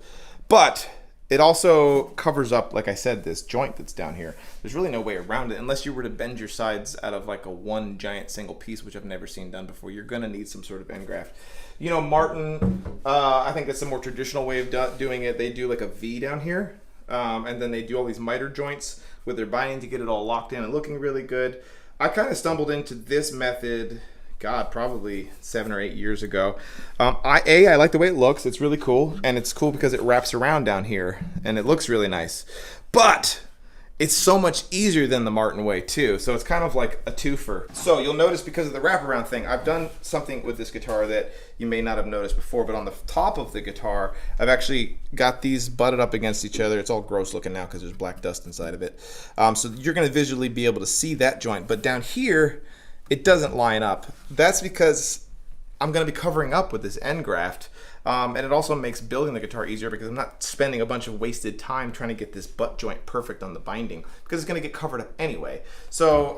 but it also covers up, like I said, this joint that's down here. There's really no way around it unless you were to bend your sides out of like a one giant single piece, which I've never seen done before. You're gonna need some sort of end graft. You know, Martin, I think that's a more traditional way of doing it. They do like a V down here, and then they do all these miter joints with their binding to get it all locked in and looking really good. I kind of stumbled into this method, God, probably 7 or 8 years ago. I like the way it looks. It's really cool, and it's cool because it wraps around down here, and it looks really nice. But it's so much easier than the Martin way too, so it's kind of like a twofer. So you'll notice because of the wraparound thing, I've done something with this guitar that you may not have noticed before, but on the top of the guitar, I've actually got these butted up against each other. It's all gross looking now because there's black dust inside of it. So you're gonna visually be able to see that joint, but down here, it doesn't line up. That's because I'm gonna be covering up with this end graft. And it also makes building the guitar easier because I'm not spending a bunch of wasted time trying to get this butt joint perfect on the binding because it's going to get covered up anyway. So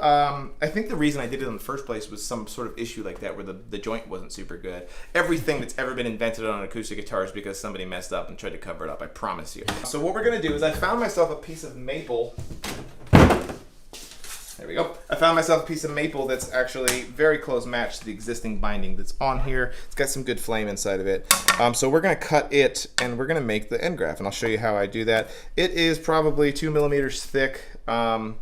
I think the reason I did it in the first place was some sort of issue like that where the joint wasn't super good. Everything that's ever been invented on an acoustic guitar is because somebody messed up and tried to cover it up, I promise you. So what we're going to do is I found myself a piece of maple. There we go. I found myself a piece of maple that's actually very close match to the existing binding that's on here. It's got some good flame inside of it. So we're gonna cut it and we're gonna make the end graft, and I'll show you how I do that. It is probably 2 millimeters thick. Yeah,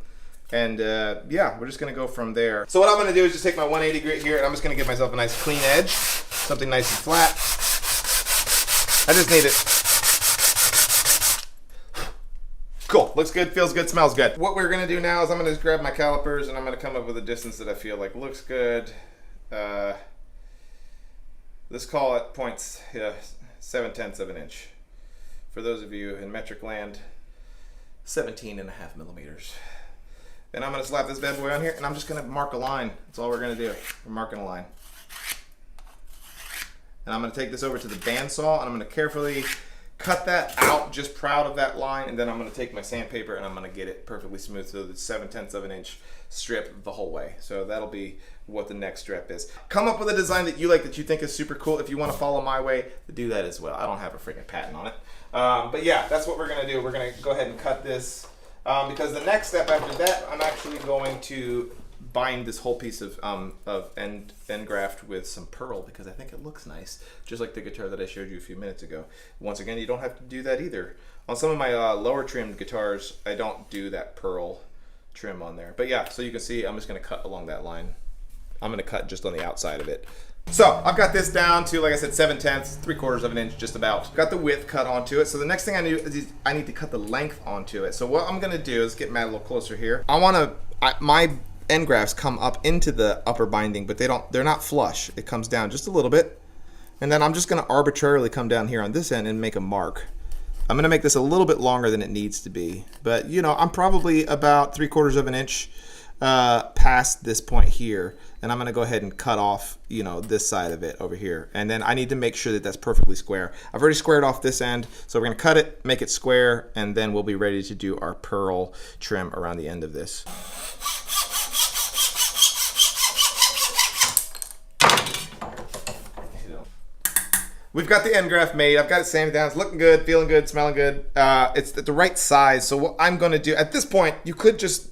we're just gonna go from there. So what I'm gonna do is just take my 180 grit here and I'm just gonna give myself a nice clean edge, something nice and flat. I just need it. Cool, looks good, feels good, smells good. What we're gonna do now is I'm gonna just grab my calipers and I'm gonna come up with a distance that I feel like looks good. Let's call it 0.7 of an inch. For those of you in metric land, 17.5 millimeters. And I'm gonna slap this bad boy on here and I'm just gonna mark a line. That's all we're gonna do, we're marking a line. And I'm gonna take this over to the bandsaw and I'm gonna carefully cut that out, just proud of that line, and then I'm going to take my sandpaper and I'm going to get it perfectly smooth so the 0.7 of an inch strip the whole way. So that'll be what the next strip is. Come up with a design that you like, that you think is super cool. If you want to follow my way, do that as well. I don't have a freaking patent on it. But yeah, that's what we're going to do. We're going to go ahead and cut this because the next step after that, I'm actually going to bind this whole piece of end graft with some pearl because I think it looks nice, just like the guitar that I showed you a few minutes ago. Once again, you don't have to do that either. On some of my lower trimmed guitars, I don't do that pearl trim on there. But yeah, so you can see I'm just going to cut along that line. I'm going to cut just on the outside of it. So I've got this down to, like I said, 0.7, 3/4 of an inch, just about. Got the width cut onto it. So the next thing I do is I need to cut the length onto it. So what I'm going to do is get Matt a little closer here. My end grafts come up into the upper binding, but they're not flush. It comes down just a little bit. And then I'm just going to arbitrarily come down here on this end and make a mark. I'm going to make this a little bit longer than it needs to be. But, you know, I'm probably about 3/4 of an inch past this point here. And I'm going to go ahead and cut off, you know, this side of it over here. And then I need to make sure that that's perfectly square. I've already squared off this end. So we're going to cut it, make it square, and then we'll be ready to do our pearl trim around the end of this. We've got the end graft made. I've got it sanded down. It's looking good, feeling good, smelling good. It's at the right size. So what I'm going to do, at this point, you could just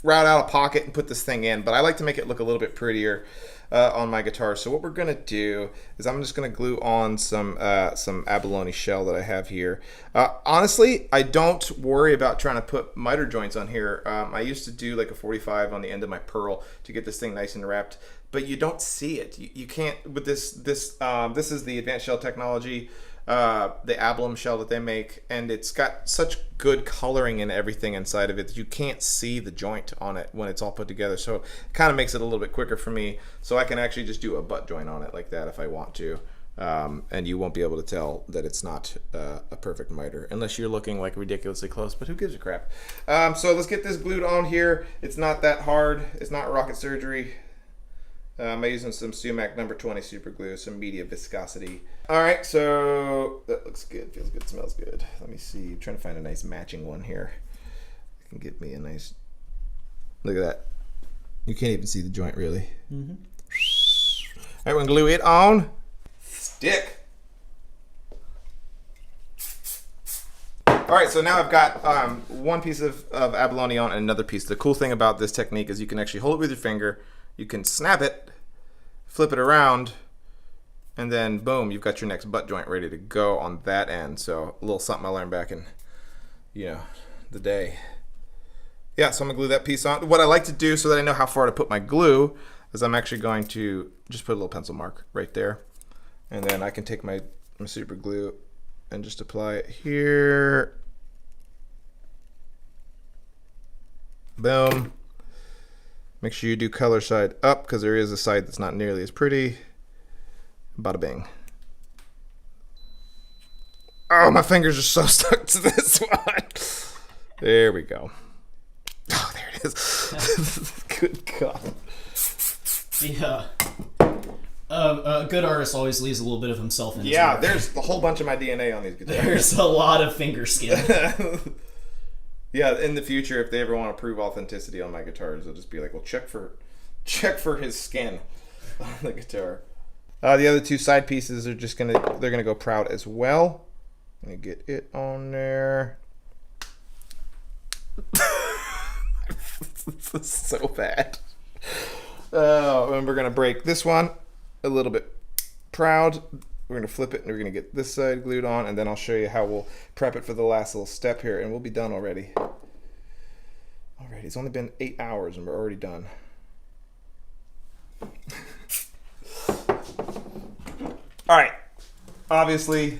route out a pocket and put this thing in, but I like to make it look a little bit prettier on my guitar. So what we're going to do is I'm just going to glue on some Abalone shell that I have here. Honestly, I don't worry about trying to put miter joints on here. I used to do like a 45 on the end of my pearl to get this thing nice and wrapped. But you don't see it. You can't with this. This is the advanced shell technology, the Abalone shell that they make, and it's got such good coloring and everything inside of it that you can't see the joint on it when it's all put together. So it kind of makes it a little bit quicker for me. So I can actually just do a butt joint on it like that if I want to. and you won't be able to tell that it's not a perfect miter unless you're looking like ridiculously close, but who gives a crap? So let's get this glued on here. It's not that hard. It's not rocket surgery. I'm using some Sumac number 20 super glue, some medium viscosity. All right, so that looks good, feels good, smells good. Let me see, I'm trying to find a nice matching one here. I can get me a nice, look at that. You can't even see the joint really. Mm-hmm. All right, we're gonna glue it on. Stick. All right, so now I've got one piece of abalone on and another piece. The cool thing about this technique is you can actually hold it with your finger, you can snap it, flip it around, and then boom, you've got your next butt joint ready to go on that end. So a little something I learned back in, the day. Yeah, so I'm gonna glue that piece on. What I like to do so that I know how far to put my glue is I'm actually going to just put a little pencil mark right there. And then I can take my super glue and just apply it here. Boom. Make sure you do color side up because there is a side that's not nearly as pretty. Bada bing. Oh, my fingers are so stuck to this one. There we go. Oh, there it is. Good God. Yeah. A good artist always leaves a little bit of himself in his Yeah, work. there's a whole bunch of my DNA on these guitars. There's a lot of finger skin. Yeah, in the future, if they ever want to prove authenticity on my guitars, they'll just be like, well, check for his skin on the guitar. The other two side pieces are just they're gonna go proud as well. Let me get it on there. This is so bad. And we're gonna break this one a little bit proud. We're gonna flip it and we're gonna get this side glued on, and then I'll show you how we'll prep it for the last little step here, and we'll be done already. Alright, it's only been 8 hours and we're already done. Alright, obviously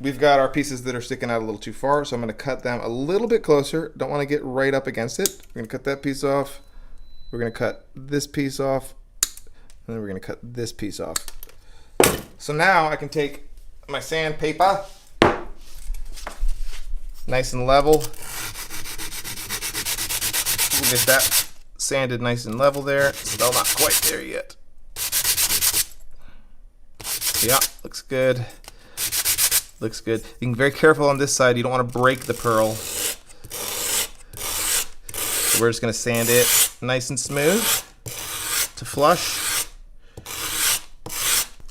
we've got our pieces that are sticking out a little too far, so I'm gonna cut them a little bit closer. Don't wanna get right up against it. We're gonna cut that piece off. We're gonna cut this piece off, and then we're gonna cut this piece off. So now I can take my sandpaper, nice and level. We'll get that sanded nice and level there. Still not quite there yet. Yeah, looks good. Looks good. You can be very careful on this side. You don't want to break the pearl. So we're just gonna sand it nice and smooth to flush.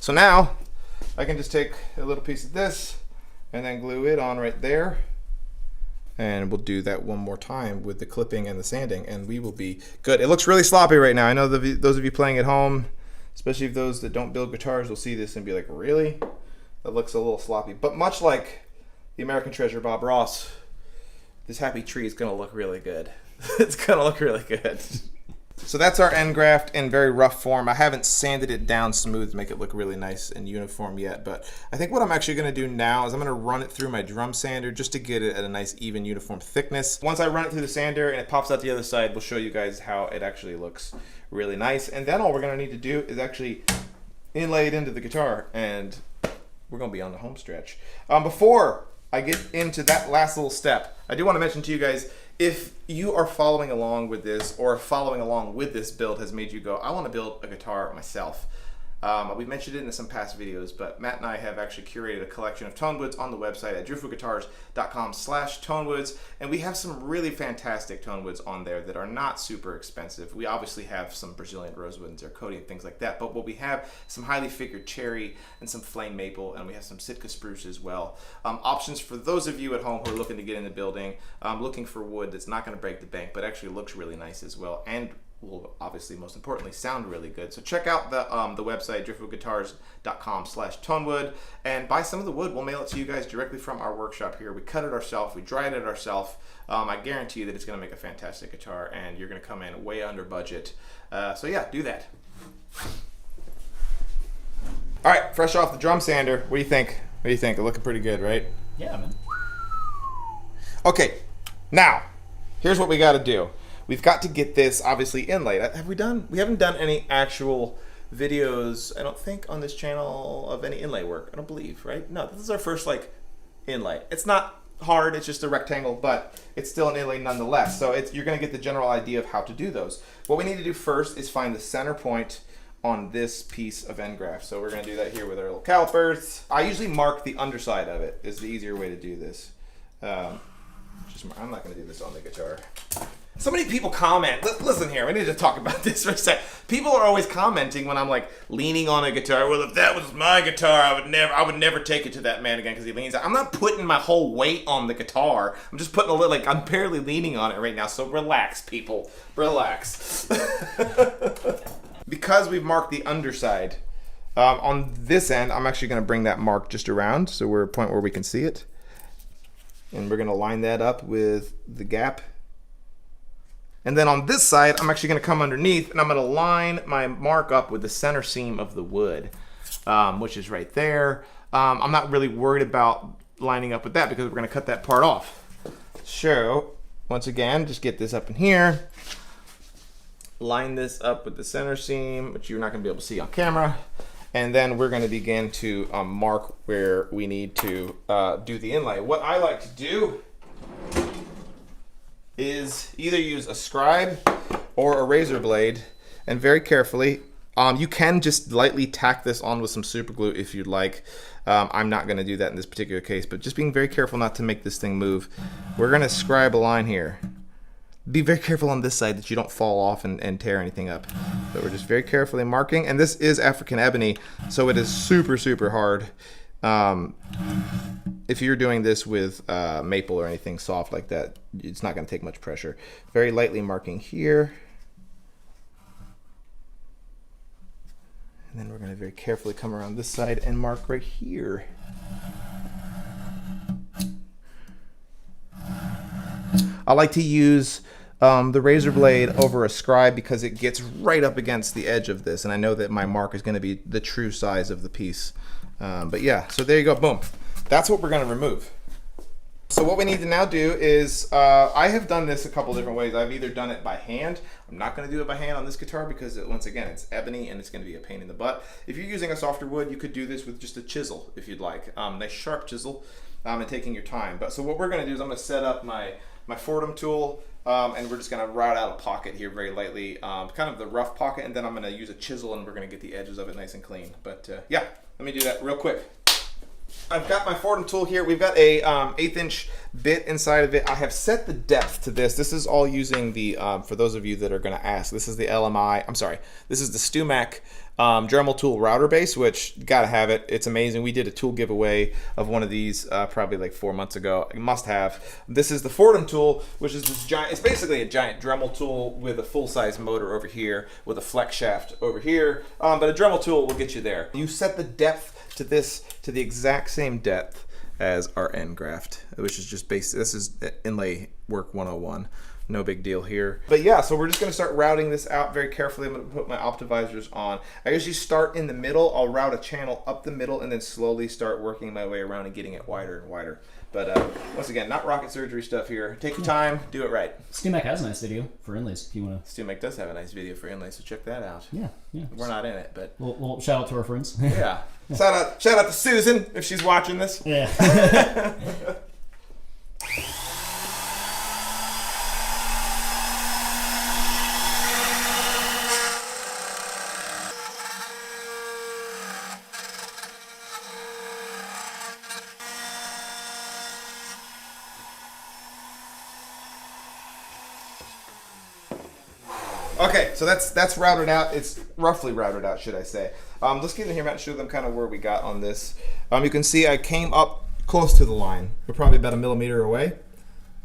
So now I can just take a little piece of this and then glue it on right there, and we'll do that one more time with the clipping and the sanding, and we will be good. It looks really sloppy right now. I know those of you playing at home, especially those that don't build guitars, will see this and be like, really? That looks a little sloppy. But much like the American treasure Bob Ross, this happy tree is gonna look really good. It's gonna look really good. So that's our end graft in very rough form. I haven't sanded it down smooth to make it look really nice and uniform yet, but I think what I'm actually gonna do now is I'm gonna run it through my drum sander just to get it at a nice even uniform thickness. Once I run it through the sander and it pops out the other side, we'll show you guys how it actually looks really nice. And then all we're gonna need to do is actually inlay it into the guitar, and we're gonna be on the home stretch. Before I get into that last little step, I do wanna mention to you guys, if you are following along with this, or following along with this build has made you go, I want to build a guitar myself. We've mentioned it in some past videos, but Matt and I have actually curated a collection of tone woods on the website at drewfootguitars.com/tonewoods, and we have some really fantastic tone woods on there that are not super expensive. We obviously have some Brazilian rosewood and zirconia and things like that, but what we have some highly figured cherry and some flame maple, and we have some Sitka spruce as well. Options for those of you at home who are looking to get into building, looking for wood that's not going to break the bank, but actually looks really nice as well, and will obviously, most importantly, sound really good. So check out the website, drewfootguitars.com/tonewood, and buy some of the wood. We'll mail it to you guys directly from our workshop here. We cut it ourselves, we dried it ourselves. I guarantee you that it's going to make a fantastic guitar, and you're going to come in way under budget. So yeah, do that. All right, fresh off the drum sander. What do you think? What do you think? Looking pretty good, right? Yeah, man. Okay, now here's what we got to do. We've got to get this obviously inlaid. Have we done? We haven't done any actual videos, I don't think, on this channel of any inlay work. I don't believe, right? No, this is our first like inlay. It's not hard, it's just a rectangle, but it's still an inlay nonetheless. So you're gonna get the general idea of how to do those. What we need to do first is find the center point on this piece of end graft. So we're gonna do that here with our little calipers. I usually mark the underside of it, is the easier way to do this. I'm not gonna do this on the guitar. So many people comment, listen here, we need to talk about this for a sec. People are always commenting when I'm like leaning on a guitar. Well, if that was my guitar, I would never take it to that man again because he leans out. I'm not putting my whole weight on the guitar. I'm just putting a little, like I'm barely leaning on it right now. So relax, people, relax. Because we've marked the underside, on this end, I'm actually gonna bring that mark just around. So we're at a point where we can see it. And we're gonna line that up with the gap. And then on this side, I'm actually gonna come underneath and I'm gonna line my mark up with the center seam of the wood, which is right there. I'm not really worried about lining up with that because we're gonna cut that part off. So, once again, just get this up in here. Line this up with the center seam, which you're not gonna be able to see on camera. And then we're gonna begin to mark where we need to do the inlay. What I like to do is either use a scribe or a razor blade, and very carefully, you can just lightly tack this on with some super glue if you'd like. I'm not gonna do that in this particular case, but just being very careful not to make this thing move. We're gonna scribe a line here. Be very careful on this side that you don't fall off and tear anything up. But we're just very carefully marking, and this is African ebony, so it is super, super hard. If you're doing this with maple or anything soft like that, it's not going to take much pressure. Very lightly marking here. And then we're going to very carefully come around this side and mark right here. I like to use the razor blade over a scribe because it gets right up against the edge of this, and I know that my mark is going to be the true size of the piece. But yeah, so there you go, boom. That's what we're going to remove. So what we need to now do is, I have done this a couple different ways. I've either done it by hand. I'm not going to do it by hand on this guitar because once again, it's ebony and it's going to be a pain in the butt. If you're using a softer wood, you could do this with just a chisel if you'd like. Nice sharp chisel, and taking your time. But so what we're going to do is I'm going to set up my Fordham tool, and we're just going to route out a pocket here very lightly, kind of the rough pocket, and then I'm going to use a chisel and we're going to get the edges of it nice and clean. But yeah, let me do that real quick. I've got my Fordham tool here. We've got a 1/8 inch bit inside of it. I have set the depth to this. This is all using the, for those of you that are going to ask, this is the this is the StewMac Dremel tool router base, which gotta have it. It's amazing. We did a tool giveaway of one of these probably like 4 months ago. Must have. This is the Fordham tool, which is this giant, it's basically a giant Dremel tool with a full-size motor over here with a flex shaft over here. But a Dremel tool will get you there. You set the depth to this to the exact same depth as our end graft, which is just basic. This is inlay work 101. No big deal here. But yeah, so we're just gonna start routing this out very carefully. I'm gonna put my optimizers on. I usually start in the middle. I'll route a channel up the middle and then slowly start working my way around and getting it wider and wider. But once again, not rocket surgery stuff here. Take your time, do it right. StewMac has a nice video for inlays if you want to. StewMac does have a nice video for inlays, so check that out. Yeah, yeah. We're not in it, but We'll shout out to our friends. yeah. Shout out to Susan if she's watching this. Yeah. Okay, so that's routed out. It's roughly routed out, should I say. Let's get in here, Matt, and show them kind of where we got on this. You can see I came up close to the line. We're probably about 1 millimeter away,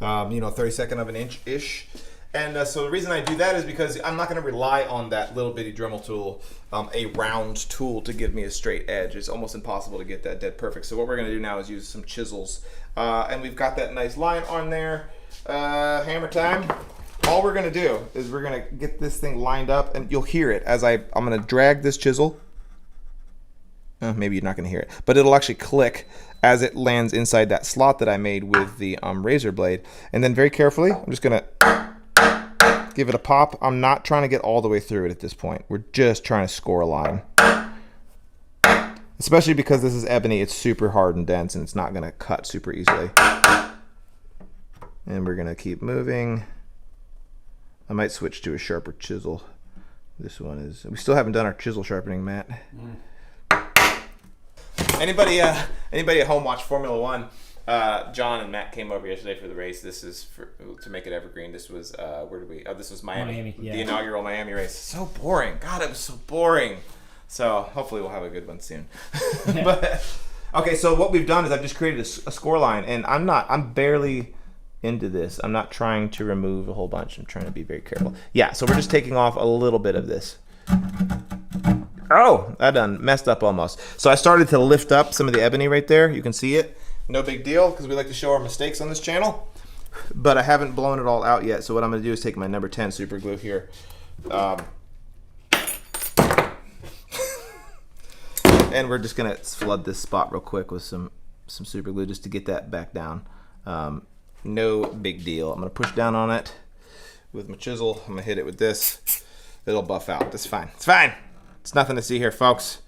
32nd of an inch-ish. And so the reason I do that is because I'm not going to rely on that little bitty Dremel tool, a round tool, to give me a straight edge. It's almost impossible to get that dead perfect. So what we're going to do now is use some chisels. And we've got that nice line on there. Hammer time. All we're going to do is we're going to get this thing lined up, and you'll hear it as I'm going to drag this chisel. Maybe you're not going to hear it, but it'll actually click as it lands inside that slot that I made with the razor blade. And then very carefully, I'm just going to Give it a pop. I'm not trying to get all the way through it at this point. We're just trying to score a line. Especially because this is ebony, it's super hard and dense and it's not gonna cut super easily. And we're gonna keep moving. I might switch to a sharper chisel. This one is, we still haven't done our chisel sharpening, Matt. Anybody at home watch Formula One? John and Matt came over yesterday for the race. This is to make it evergreen. This was where did we? Oh, this was Miami. Yeah. The inaugural Miami race. So boring. God, it was so boring. So hopefully we'll have a good one soon. But okay, so what we've done is I've just created a score line, and I'm barely into this. I'm not trying to remove a whole bunch. I'm trying to be very careful. Yeah, so we're just taking off a little bit of this. Oh, I done messed up almost. So I started to lift up some of the ebony right there. You can see it. No big deal, because we like to show our mistakes on this channel. But I haven't blown it all out yet. So what I'm going to do is take my number 10 super glue here. And we're just going to flood this spot real quick with some super glue just to get that back down. No big deal. I'm going to push down on it with my chisel. I'm going to hit it with this. It'll buff out. That's fine. It's fine. It's nothing to see here, folks.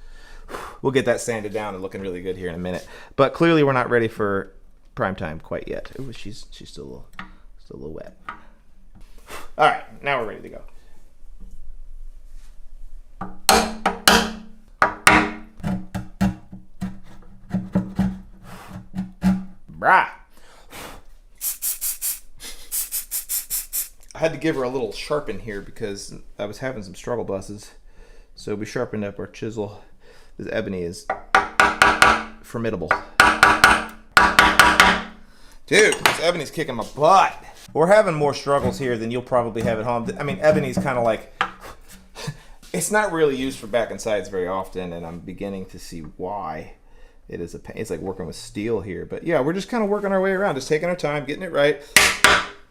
We'll get that sanded down and looking really good here in a minute. But clearly we're not ready for prime time quite yet. Ooh, she's still a little wet. All right, now we're ready to go. Brah. I had to give her a little sharpen here because I was having some struggle buses. So we sharpened up our chisel. This ebony is formidable. Dude, this ebony's kicking my butt. We're having more struggles here than you'll probably have at home. I mean, ebony's kind of like, it's not really used for back and sides very often, and I'm beginning to see why it is a pain. It's like working with steel here. But yeah, we're just kind of working our way around, just taking our time, getting it right.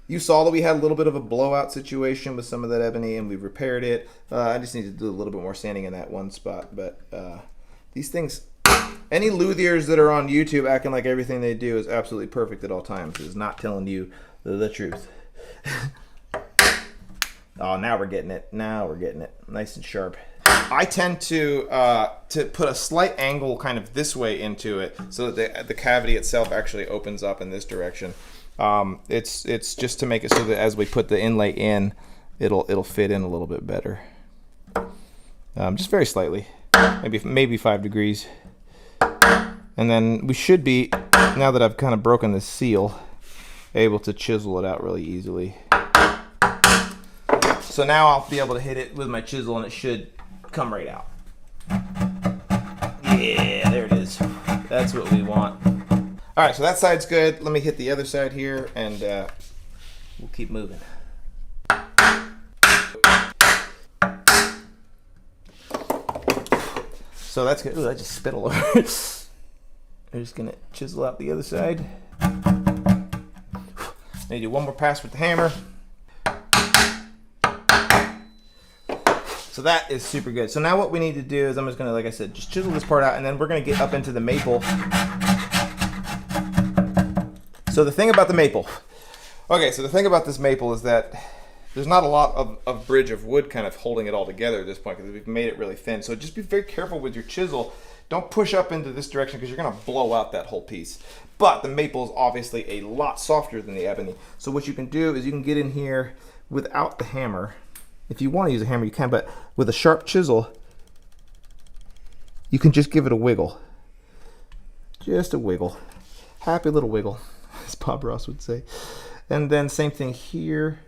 You saw that we had a little bit of a blowout situation with some of that ebony, and we've repaired it. I just need to do a little bit more sanding in that one spot. But these things, any luthiers that are on YouTube acting like everything they do is absolutely perfect at all times is not telling you the truth. Oh, now we're getting it. Now we're getting it. Nice and sharp. I tend to put a slight angle kind of this way into it so that the cavity itself actually opens up in this direction. It's just to make it so that as we put the inlay in, it'll fit in a little bit better. Just very slightly, maybe 5 degrees. And then we should be, now that I've kind of broken this seal, able to chisel it out really easily. So now I'll be able to hit it with my chisel and it should come right out. Yeah, there it is. That's what we want. All right, so that side's good. Let me hit the other side here and we'll keep moving. So that's good. Ooh, I just spit all over. I'm just gonna chisel out the other side. Need to do one more pass with the hammer. So that is super good. So now what we need to do is I'm just gonna, like I said, just chisel this part out, and then we're gonna get up into the maple. So the thing about the maple, okay, so the thing about this maple is that there's not a lot of bridge of wood kind of holding it all together at this point because we've made it really thin. So just be very careful with your chisel. Don't push up into this direction because you're gonna blow out that whole piece. But the maple is obviously a lot softer than the ebony. So what you can do is you can get in here without the hammer. If you want to use a hammer, you can, but with a sharp chisel, you can just give it a wiggle. Just a wiggle. Happy little wiggle, as Bob Ross would say. And then same thing here.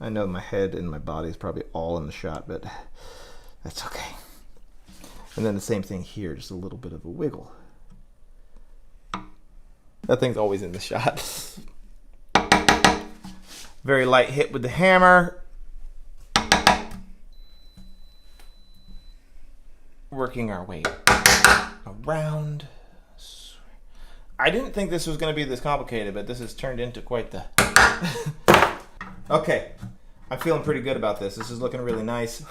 I know my head and my body is probably all in the shot, but that's okay. And then the same thing here, just a little bit of a wiggle. That thing's always in the shot. Very light hit with the hammer. Working our way around. I didn't think this was going to be this complicated, but this has turned into quite the... Okay, I'm feeling pretty good about this. This is looking really nice.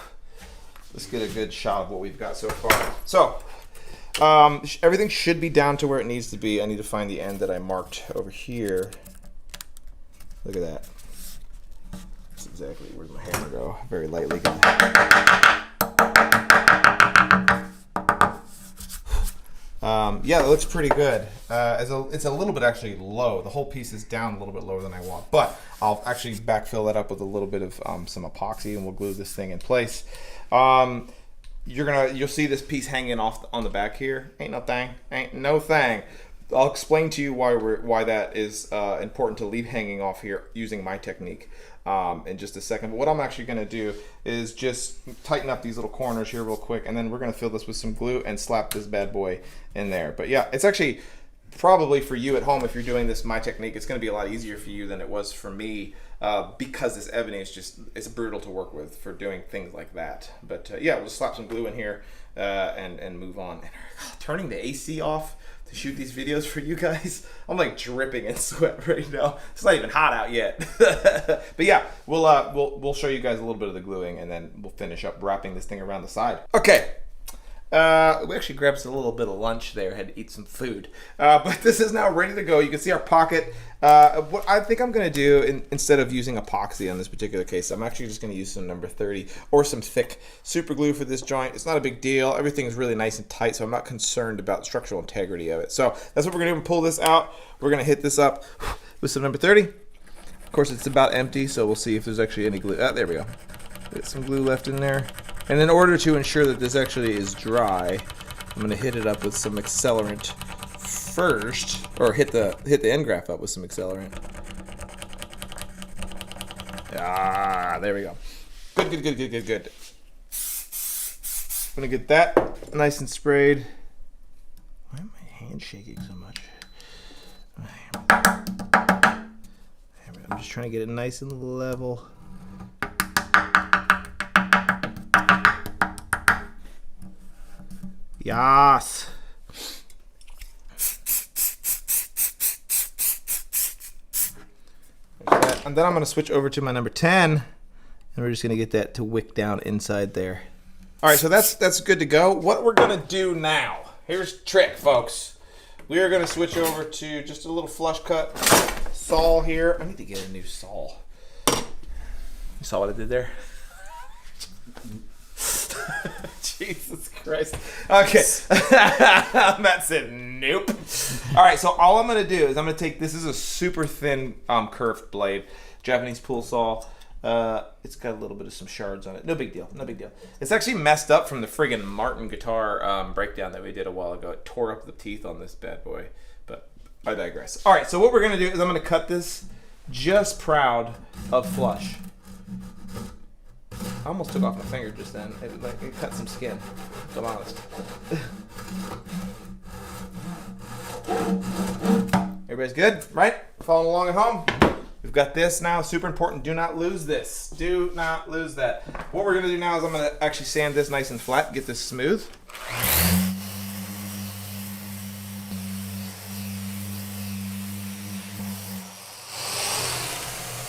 Let's get a good shot of what we've got so far. So, everything should be down to where it needs to be. I need to find the end that I marked over here. Look at that. That's exactly where my hammer go. Very lightly. Yeah, it looks pretty good. It's a little bit actually low. The whole piece is down a little bit lower than I want, but I'll actually backfill that up with a little bit of some epoxy, and we'll glue this thing in place. You'll see this piece hanging off on the back here. Ain't no thing. I'll explain to you why that is important to leave hanging off here using my technique in just a second. But what I'm actually going to do is just tighten up these little corners here real quick, and then we're going to fill this with some glue and slap this bad boy in there. But yeah, it's actually probably for you at home, if you're doing this my technique, it's going to be a lot easier for you than it was for me because this ebony is it's brutal to work with for doing things like that. But yeah, we'll just slap some glue in here and move on. And turning the AC off to shoot these videos for you guys, I'm like dripping in sweat right now. It's not even hot out yet. But yeah, we'll show you guys a little bit of the gluing, and then we'll finish up wrapping this thing around the side. Okay. We actually grabbed a little bit of lunch there, had to eat some food. But this is now ready to go. You can see our pocket. What I think I'm going to do, instead of using epoxy on this particular case, I'm actually just going to use some number 30 or some thick super glue for this joint. It's not a big deal. Everything is really nice and tight, so I'm not concerned about the structural integrity of it. So that's what we're going to do. Pull this out. We're going to hit this up with some number 30. Of course, it's about empty, so we'll see if there's actually any glue. There we go. Get some glue left in there. And in order to ensure that this actually is dry, I'm going to hit it up with some accelerant first, or hit the end graft up with some accelerant. Ah, there we go. Good. I'm going to get that nice and sprayed. Why am my hand shaking so much? I'm just trying to get it nice and level. Yes. And then I'm going to switch over to my number 10, and we're just going to get that to wick down inside there. All right, so that's good to go. What we're going to do now, here's the trick, folks. We are going to switch over to just a little flush cut saw here. I need to get a new saw. You saw what I did there? Jesus Christ. Okay. That's it. Nope. All right, so all I'm going to do is I'm going to take, this is a super thin curved blade, Japanese pool saw. It's got a little bit of some shards on it. No big deal. It's actually messed up from the friggin' Martin guitar breakdown that we did a while ago. It tore up the teeth on this bad boy, but I digress. All right, so what we're going to do is I'm going to cut this just proud of flush. I almost took off my finger just then. It cut some skin, if I'm honest. Everybody's good, right? Following along at home? We've got this now, super important. Do not lose this. Do not lose that. What we're gonna do now is I'm gonna actually sand this nice and flat, get this smooth.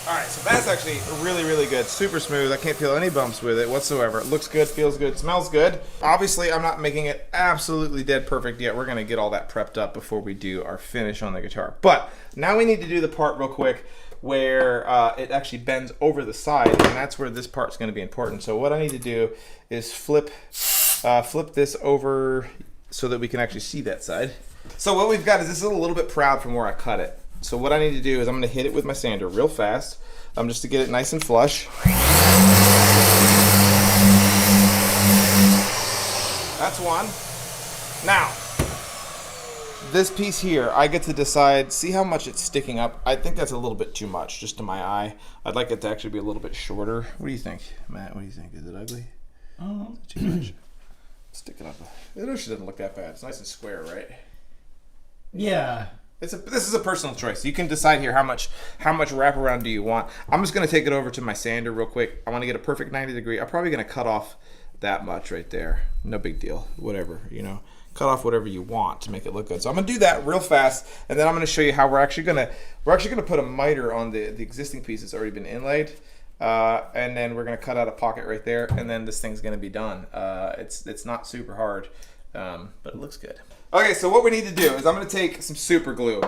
Alright, so that's actually really good. Super smooth. I can't feel any bumps with it whatsoever. It looks good, feels good, smells good. Obviously, I'm not making it absolutely dead perfect yet. We're going to get all that prepped up before we do our finish on the guitar. But now we need to do the part real quick where it actually bends over the side, and that's where this part's going to be important. So what I need to do is flip this over so that we can actually see that side. So what we've got is this is a little bit proud from where I cut it. So what I need to do is I'm going to hit it with my sander real fast, just to get it nice and flush. That's one. Now, this piece here, I get to decide, see how much it's sticking up. I think that's a little bit too much, just to my eye. I'd like it to actually be a little bit shorter. What do you think, Matt? What do you think? Is it ugly? Oh, too much. Stick it up. It actually doesn't look that bad. It's nice and square, right? Yeah. This is a personal choice. You can decide here how much wraparound do you want. I'm just going to take it over to my sander real quick. I want to get a perfect 90 degree. I'm probably going to cut off that much right there. No big deal. Whatever, cut off whatever you want to make it look good. So I'm going to do that real fast, and then I'm going to show you how we're actually going to put a miter on the existing piece that's already been inlaid. And then we're going to cut out a pocket right there, and then this thing's going to be done. It's not super hard. but it looks good. Okay, so what we need to do is I'm going to take some super glue,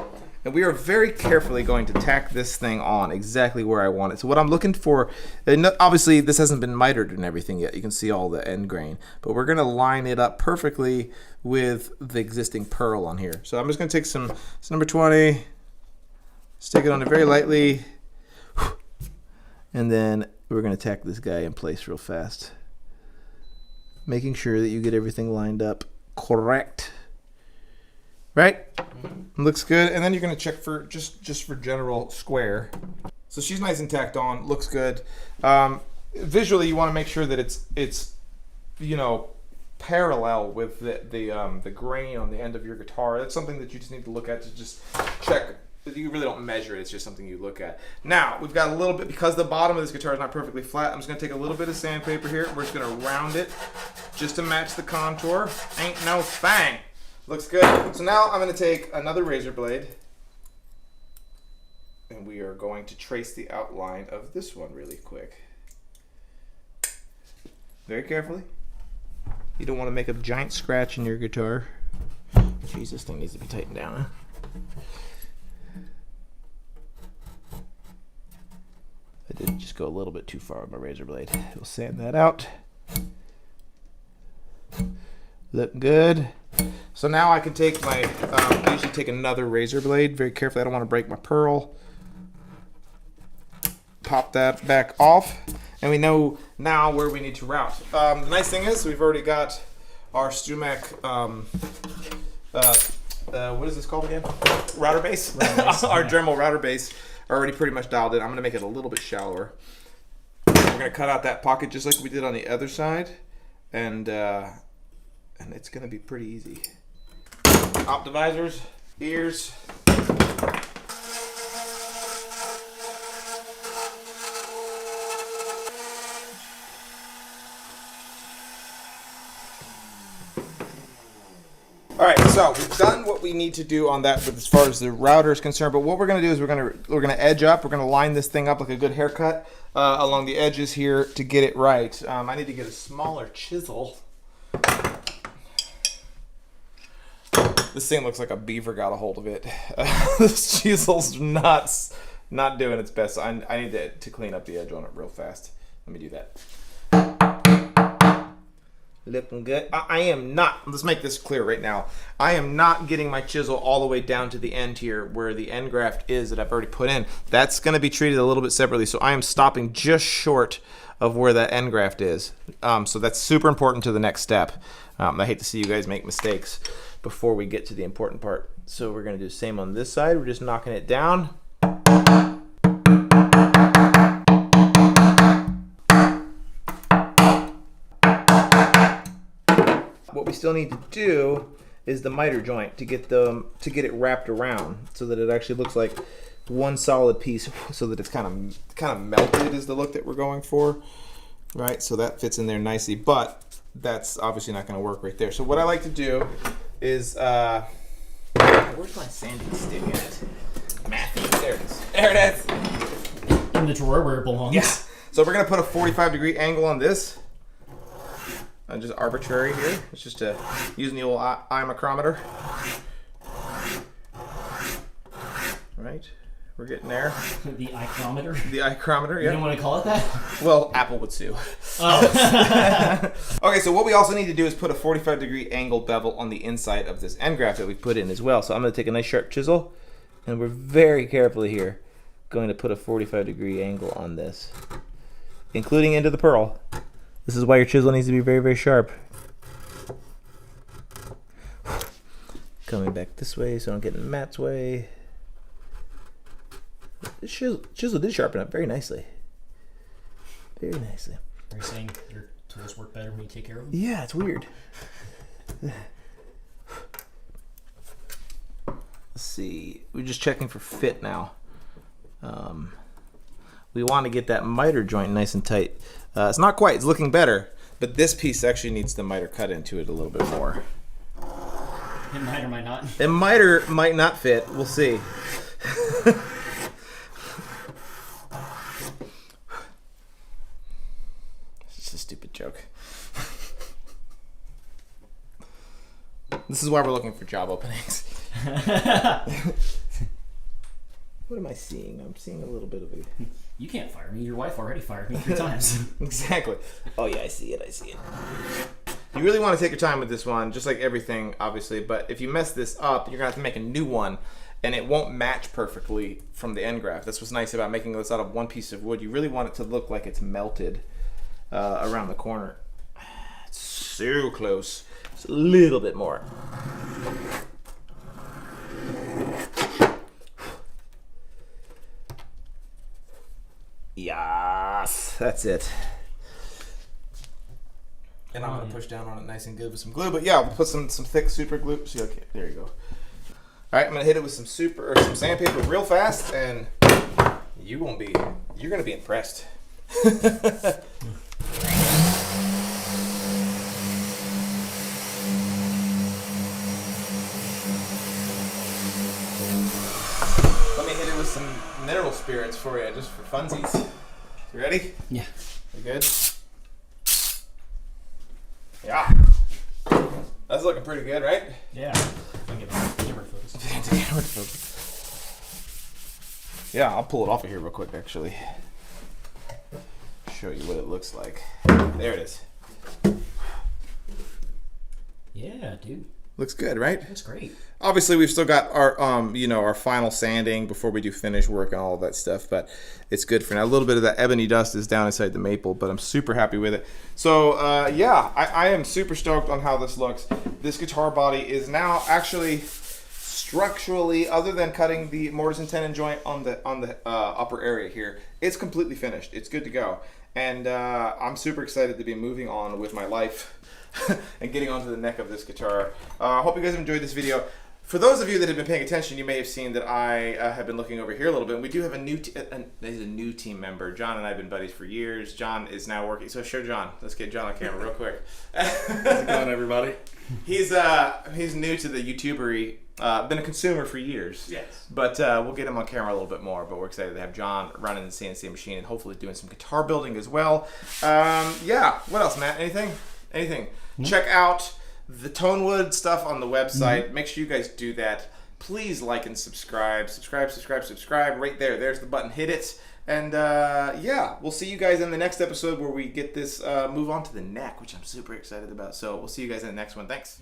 and we are very carefully going to tack this thing on exactly where I want it. So what I'm looking for, and obviously this hasn't been mitered and everything yet. You can see all the end grain, but we're going to line it up perfectly with the existing pearl on here. So I'm just going to take some number 20, stick it on it very lightly, and then we're going to tack this guy in place real fast, making sure that you get everything lined up correct. Right? Looks good. And then you're gonna check for just for general square. So she's nice and tacked on, looks good. Visually you want to make sure that it's you know, parallel with the grain on the end of your guitar. That's something that you just need to look at to just check. You really don't measure it, it's just something you look at. Now, we've got a little bit, because the bottom of this guitar is not perfectly flat, I'm just gonna take a little bit of sandpaper here. We're just gonna round it just to match the contour. Ain't no thing. Looks good. So now I'm going to take another razor blade, and we are going to trace the outline of this one really quick. Very carefully. You don't want to make a giant scratch in your guitar. Jeez, this thing needs to be tightened down, huh? I did just go a little bit too far with my razor blade. We'll sand that out. Look good. So now I can take my, I usually take another razor blade very carefully. I don't want to break my pearl. Pop that back off. And we know now where we need to route. The nice thing is we've already got our Stumac, what is this called again? Router base? Our Dremel router base already pretty much dialed in. I'm going to make it a little bit shallower. We're going to cut out that pocket just like we did on the other side. And it's going to be pretty easy. Optimizers, ears. All right, so we've done what we need to do on that as far as the router is concerned. But what we're going to do is we're going to edge up. We're going to line this thing up like a good haircut along the edges here to get it right. I need to get a smaller chisel. This thing looks like a beaver got a hold of it. This chisel's not doing its best. I need to clean up the edge on it real fast. Let me do that. Looking good. I am not, let's make this clear right now. I am not getting my chisel all the way down to the end here where the end graft is that I've already put in. That's going to be treated a little bit separately. So I am stopping just short of where that end graft is. So that's super important to the next step. I hate to see you guys make mistakes before we get to the important part. So we're going to do the same on this side. We're just knocking it down. What we still need to do is the miter joint to get it wrapped around so that it actually looks like one solid piece, so that it's kind of melted is the look that we're going for, right? So that fits in there nicely, but that's obviously not going to work right there. So what I like to do is, where's my sanding stick at? Matthew, there it is. There it is. In the drawer where it belongs. Yeah. So we're going to put a 45-degree angle on this. Just arbitrary here. It's just using the old eye micrometer. Right. We're getting there. The ichrometer? The ichrometer, yeah. You don't want to call it that? Well, Apple would sue. Oh. Okay, so what we also need to do is put a 45-degree angle bevel on the inside of this end graft that we put in as well. So I'm going to take a nice sharp chisel, and we're very carefully here going to put a 45-degree angle on this, including into the pearl. This is why your chisel needs to be very, very sharp. Coming back this way so I don't get in Matt's way. This chisel did sharpen up very nicely. Very nicely. Are you saying your tools work better when you take care of them? Yeah, it's weird. Let's see. We're just checking for fit now. We want to get that miter joint nice and tight. It's not quite. It's looking better. But this piece actually needs the miter cut into it a little bit more. It might or might not. It might not fit. We'll see. It's just a stupid joke. This is why we're looking for job openings. What am I seeing? I'm seeing a little bit of it. You can't fire me. Your wife already fired me 3 times. Exactly. Oh yeah, I see it. I see it. You really want to take your time with this one, just like everything, obviously. But if you mess this up, you're gonna have to make a new one, and it won't match perfectly from the end graft. That's what's nice about making this out of one piece of wood. You really want it to look like it's melted around the corner. It's so close. Just a little bit more. Yes, that's it. And I'm gonna push down on it nice and good with some glue. But yeah, we'll put some thick super glue. See, okay, there you go. All right, I'm gonna hit it with some some sandpaper real fast, and you're gonna be impressed. Let me hit it with some mineral spirits for you, just for funsies. You ready? Yeah. You good? Yeah. That's looking pretty good, right? Yeah. I can get the camera focused. Yeah, I'll pull it off of here real quick, actually. Show you what it looks like. There it is. Yeah, dude. Looks good, right? That's great. Obviously, we've still got our, our final sanding before we do finish work and all of that stuff, but it's good for now. A little bit of that ebony dust is down inside the maple, but I'm super happy with it. So, yeah, I am super stoked on how this looks. This guitar body is now actually structurally, other than cutting the mortise and tenon joint on the upper area here, it's completely finished. It's good to go. And I'm super excited to be moving on with my life and getting onto the neck of this guitar. I hope you guys have enjoyed this video. For those of you that have been paying attention, you may have seen that I have been looking over here a little bit. And we do have a new team member. John and I have been buddies for years. John is now working. So show John. Let's get John on camera real quick. How's it going, everybody? He's new to the YouTubery. Been a consumer for years. Yes. But we'll get him on camera a little bit more. But we're excited to have John running the CNC machine and hopefully doing some guitar building as well. Yeah. What else, Matt? Anything? Check out the Tonewood stuff on the website. Make sure you guys do that. Please like and subscribe. Subscribe right there. There's the button. Hit it. And yeah, we'll see you guys in the next episode where we get this move on to the neck, which I'm super excited about. So we'll see you guys in the next one. Thanks.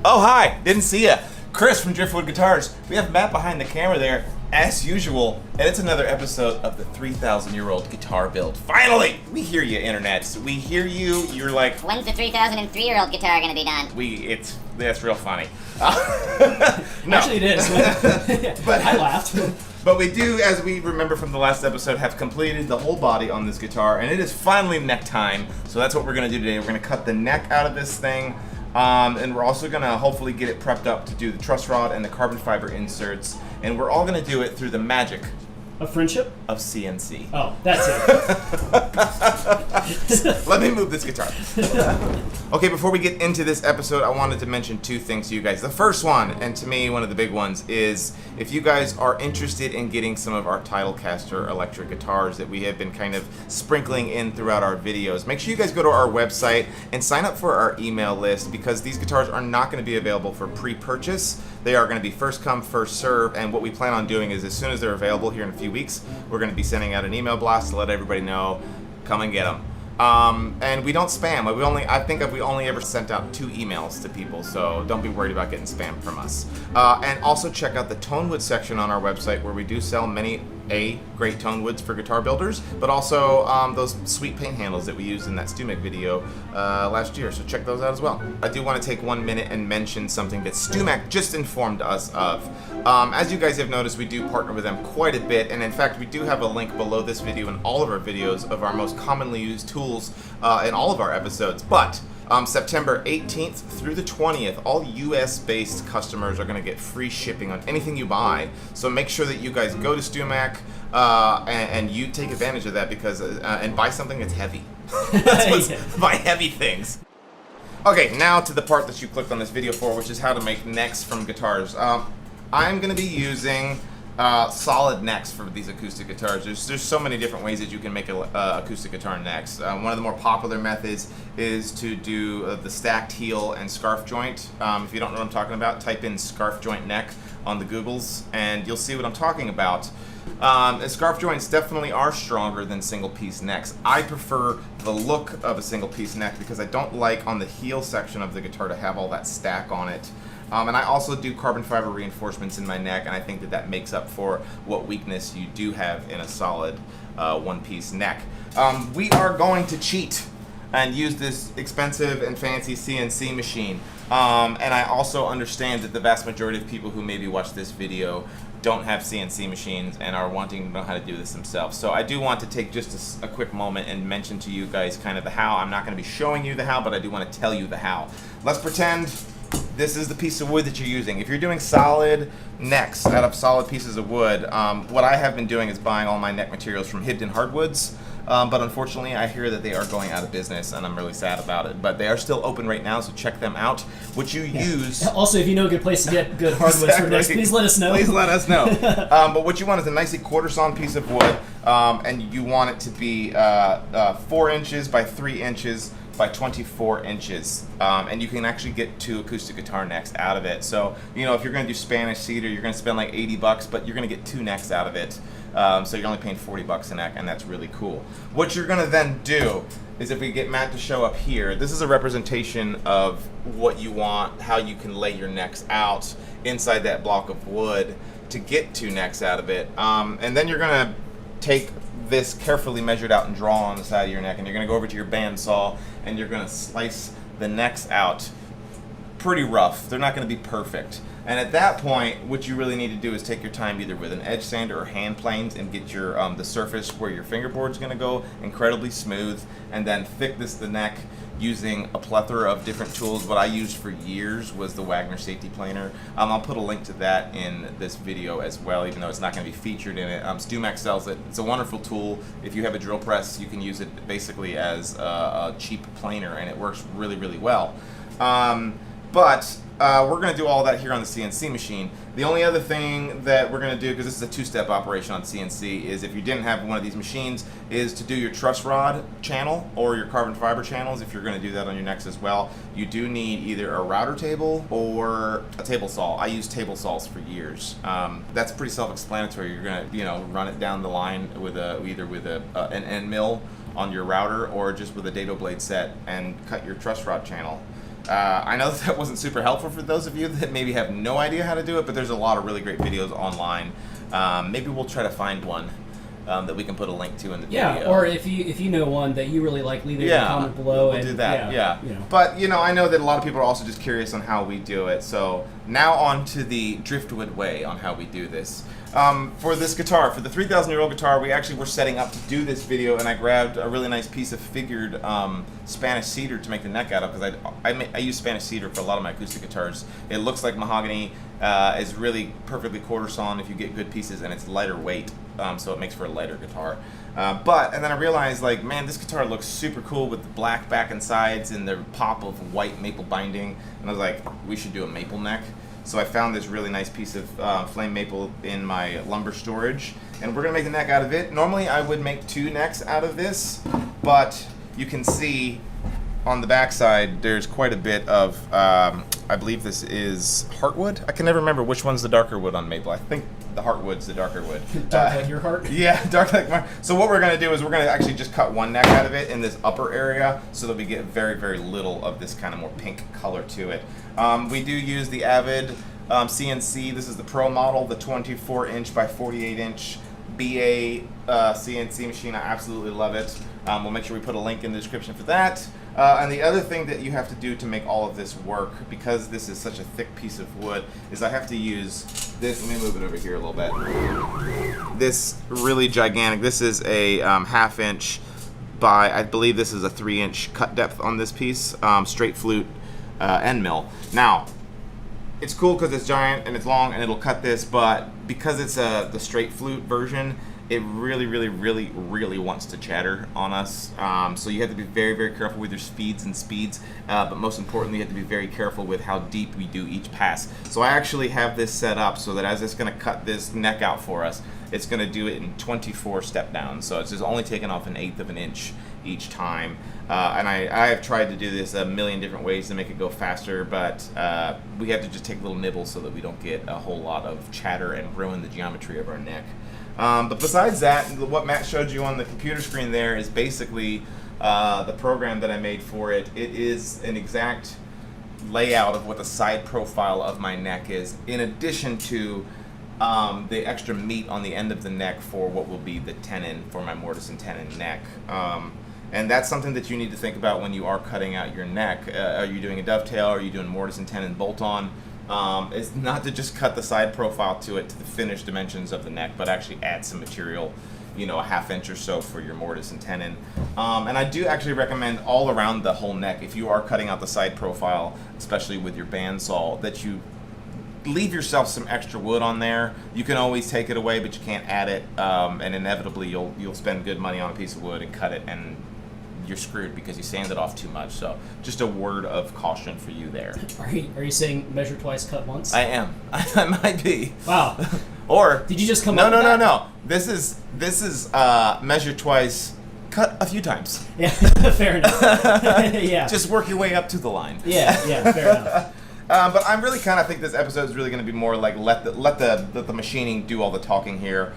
Oh, hi! Didn't see ya. Chris from Driftwood Guitars. We have Matt behind the camera there, as usual, and it's another episode of the 3,000-year-old guitar build. Finally! We hear you, internets. We hear you. You're like, when's the 3,003-year-old guitar gonna be done? That's real funny. No. Actually, it is. But I laughed. But we do, as we remember from the last episode, have completed the whole body on this guitar, and it is finally neck time. So that's what we're gonna do today. We're gonna cut the neck out of this thing. And we're also gonna hopefully get it prepped up to do the truss rod and the carbon fiber inserts, and we're all gonna do it through the magic A friendship? of CNC. Oh, that's it. Let me move this guitar. Okay, before we get into this episode, I wanted to mention 2 things to you guys. The first one, and to me one of the big ones, is if you guys are interested in getting some of our Titlecaster electric guitars that we have been kind of sprinkling in throughout our videos, make sure you guys go to our website and sign up for our email list, because these guitars are not going to be available for pre-purchase. They are going to be first come, first serve, and what we plan on doing is as soon as they're available here in a few weeks, we're going to be sending out an email blast to let everybody know, come and get them. And we don't spam. I think we only ever sent out 2 emails to people, so don't be worried about getting spam from us. And also check out the Tonewood section on our website, where we do sell many great Tonewoods for guitar builders, but also those sweet paint handles that we used in that StuMIC video last year, so check those out as well. I do want to take 1 minute and mention something that StuMIC just informed us of. As you guys have noticed, we do partner with them quite a bit, and in fact we do have a link below this video and all of our videos of our most commonly used tools in all of our episodes, but September 18th through the 20th, all US-based customers are going to get free shipping on anything you buy. So make sure that you guys go to StuMac and you take advantage of that because and buy something that's heavy. Buy heavy things. Okay, now to the part that you clicked on this video for, which is how to make necks from guitars. I'm going to be using solid necks for these acoustic guitars. There's so many different ways that you can make acoustic guitar necks. One of the more popular methods is to do the stacked heel and scarf joint. If you don't know what I'm talking about, type in scarf joint neck on the Googles and you'll see what I'm talking about. And scarf joints definitely are stronger than single piece necks. I prefer the look of a single piece neck because I don't like on the heel section of the guitar to have all that stack on it. And I also do carbon fiber reinforcements in my neck, and I think that makes up for what weakness you do have in a solid one-piece neck. We are going to cheat and use this expensive and fancy CNC machine. And I also understand that the vast majority of people who maybe watch this video don't have CNC machines and are wanting to know how to do this themselves. So I do want to take just a quick moment and mention to you guys kind of the how. I'm not going to be showing you the how, but I do want to tell you the how. Let's pretend this is the piece of wood that you're using. If you're doing solid necks out of solid pieces of wood, what I have been doing is buying all my neck materials from Hibden Hardwoods. But unfortunately, I hear that they are going out of business, and I'm really sad about it. But they are still open right now, so check them out. What you use... Also, if you know a good place to get good hardwoods for necks, please let us know. Please let us know. But what you want is a nicely quarter-sawn piece of wood, and you want it to be 4 inches by 3 inches by 24 inches. And you can actually get 2 acoustic guitar necks out of it. So, you know, if you're going to do Spanish cedar, you're going to spend like $80, but you're going to get 2 necks out of it. So you're only paying $40 a neck, and that's really cool. What you're gonna then do is, if we get Matt to show up here, this is a representation of what you want, how you can lay your necks out inside that block of wood to get 2 necks out of it. And then you're gonna take this carefully measured out and draw on the side of your neck, and you're gonna go over to your bandsaw and you're gonna slice the necks out pretty rough. They're not gonna be perfect. And at that point, what you really need to do is take your time either with an edge sander or hand planes and get your the surface where your fingerboard's going to go incredibly smooth, and then thickness the neck using a plethora of different tools. What I used for years was the Wagner safety planer. I'll put a link to that in this video as well, even though it's not going to be featured in it. StuMac sells it. It's a wonderful tool. If you have a drill press, you can use it basically as a cheap planer, and it works really, really well. But we're going to do all that here on the CNC machine. The only other thing that we're going to do, because this is a 2-step operation on CNC, is if you didn't have one of these machines, is to do your truss rod channel or your carbon fiber channels. If you're going to do that on your necks as well, you do need either a router table or a table saw. I use table saws for years. That's pretty self-explanatory. You're going to, you know, run it down the line with either with an end mill on your router or just with a dado blade set and cut your truss rod channel. I know that wasn't super helpful for those of you that maybe have no idea how to do it, but there's a lot of really great videos online. Maybe we'll try to find one that we can put a link to in the video. Yeah, or if you know one that you really like, leave it in the comment below. We'll do that, yeah. You know. But, you know, I know that a lot of people are also just curious on how we do it, so now on to the driftwood way on how we do this. For this guitar, for the 3,000-year-old guitar, we actually were setting up to do this video, and I grabbed a really nice piece of figured Spanish cedar to make the neck out of, because I use Spanish cedar for a lot of my acoustic guitars. It looks like mahogany, is really perfectly quarter-sawn if you get good pieces, and it's lighter weight, so it makes for a lighter guitar. And then I realized, like, man, this guitar looks super cool with the black back and sides and the pop of white maple binding, and I was like, we should do a maple neck. So I found this really nice piece of flame maple in my lumber storage, and we're gonna make the neck out of it. Normally I would make 2 necks out of this, but you can see on the back side there's quite a bit of, I believe this is heartwood. I can never remember which one's the darker wood on maple. I think the heartwood's the darker wood. Dark like your heart? Yeah, dark like mine. So what we're gonna do is we're gonna actually just cut 1 neck out of it in this upper area so that we get very, very little of this kind of more pink color to it. We do use the Avid CNC. This is the Pro model, the 24-inch by 48-inch BA CNC machine. I absolutely love it. We'll make sure we put a link in the description for that. And the other thing that you have to do to make all of this work, because this is such a thick piece of wood, is I have to use this. Let me move it over here a little bit. This really gigantic, this is a 1/2-inch by, I believe this is a 3-inch cut depth on this piece, straight flute end mill. Now, it's cool because it's giant and it's long and it'll cut this, but because it's the straight flute version, it really wants to chatter on us. So you have to be very careful with your speeds, but most importantly, you have to be very careful with how deep we do each pass. So I actually have this set up so that as it's going to cut this neck out for us, it's going to do it in 24 step downs. So it's just only taking off 1/8 of an inch each time. And I have tried to do this a million different ways to make it go faster, but we have to just take little nibbles so that we don't get a whole lot of chatter and ruin the geometry of our neck. But besides that, what Matt showed you on the computer screen there is basically the program that I made for it. It is an exact layout of what the side profile of my neck is, in addition to the extra meat on the end of the neck for what will be the tenon for my mortise and tenon neck. And that's something that you need to think about when you are cutting out your neck. Are you doing a dovetail? Are you doing mortise and tenon bolt-on? Is not to just cut the side profile to it to the finished dimensions of the neck, but actually add some material, you know, a 1/2 inch or so for your mortise and tenon. And I do actually recommend all around the whole neck, if you are cutting out the side profile, especially with your bandsaw, that you leave yourself some extra wood on there. You can always take it away, but you can't add it, and inevitably you'll spend good money on a piece of wood and cut it, and you're screwed because you sand it off too much. So just a word of caution for you there. Are you saying measure twice, cut once? I am. I might be. Wow. Or did you just come up with that? No. This is measure twice, cut a few times. Yeah, fair enough. Yeah. Just work your way up to the line. Yeah, fair enough. But I really kind of think this episode is really going to be more like let the machining do all the talking here,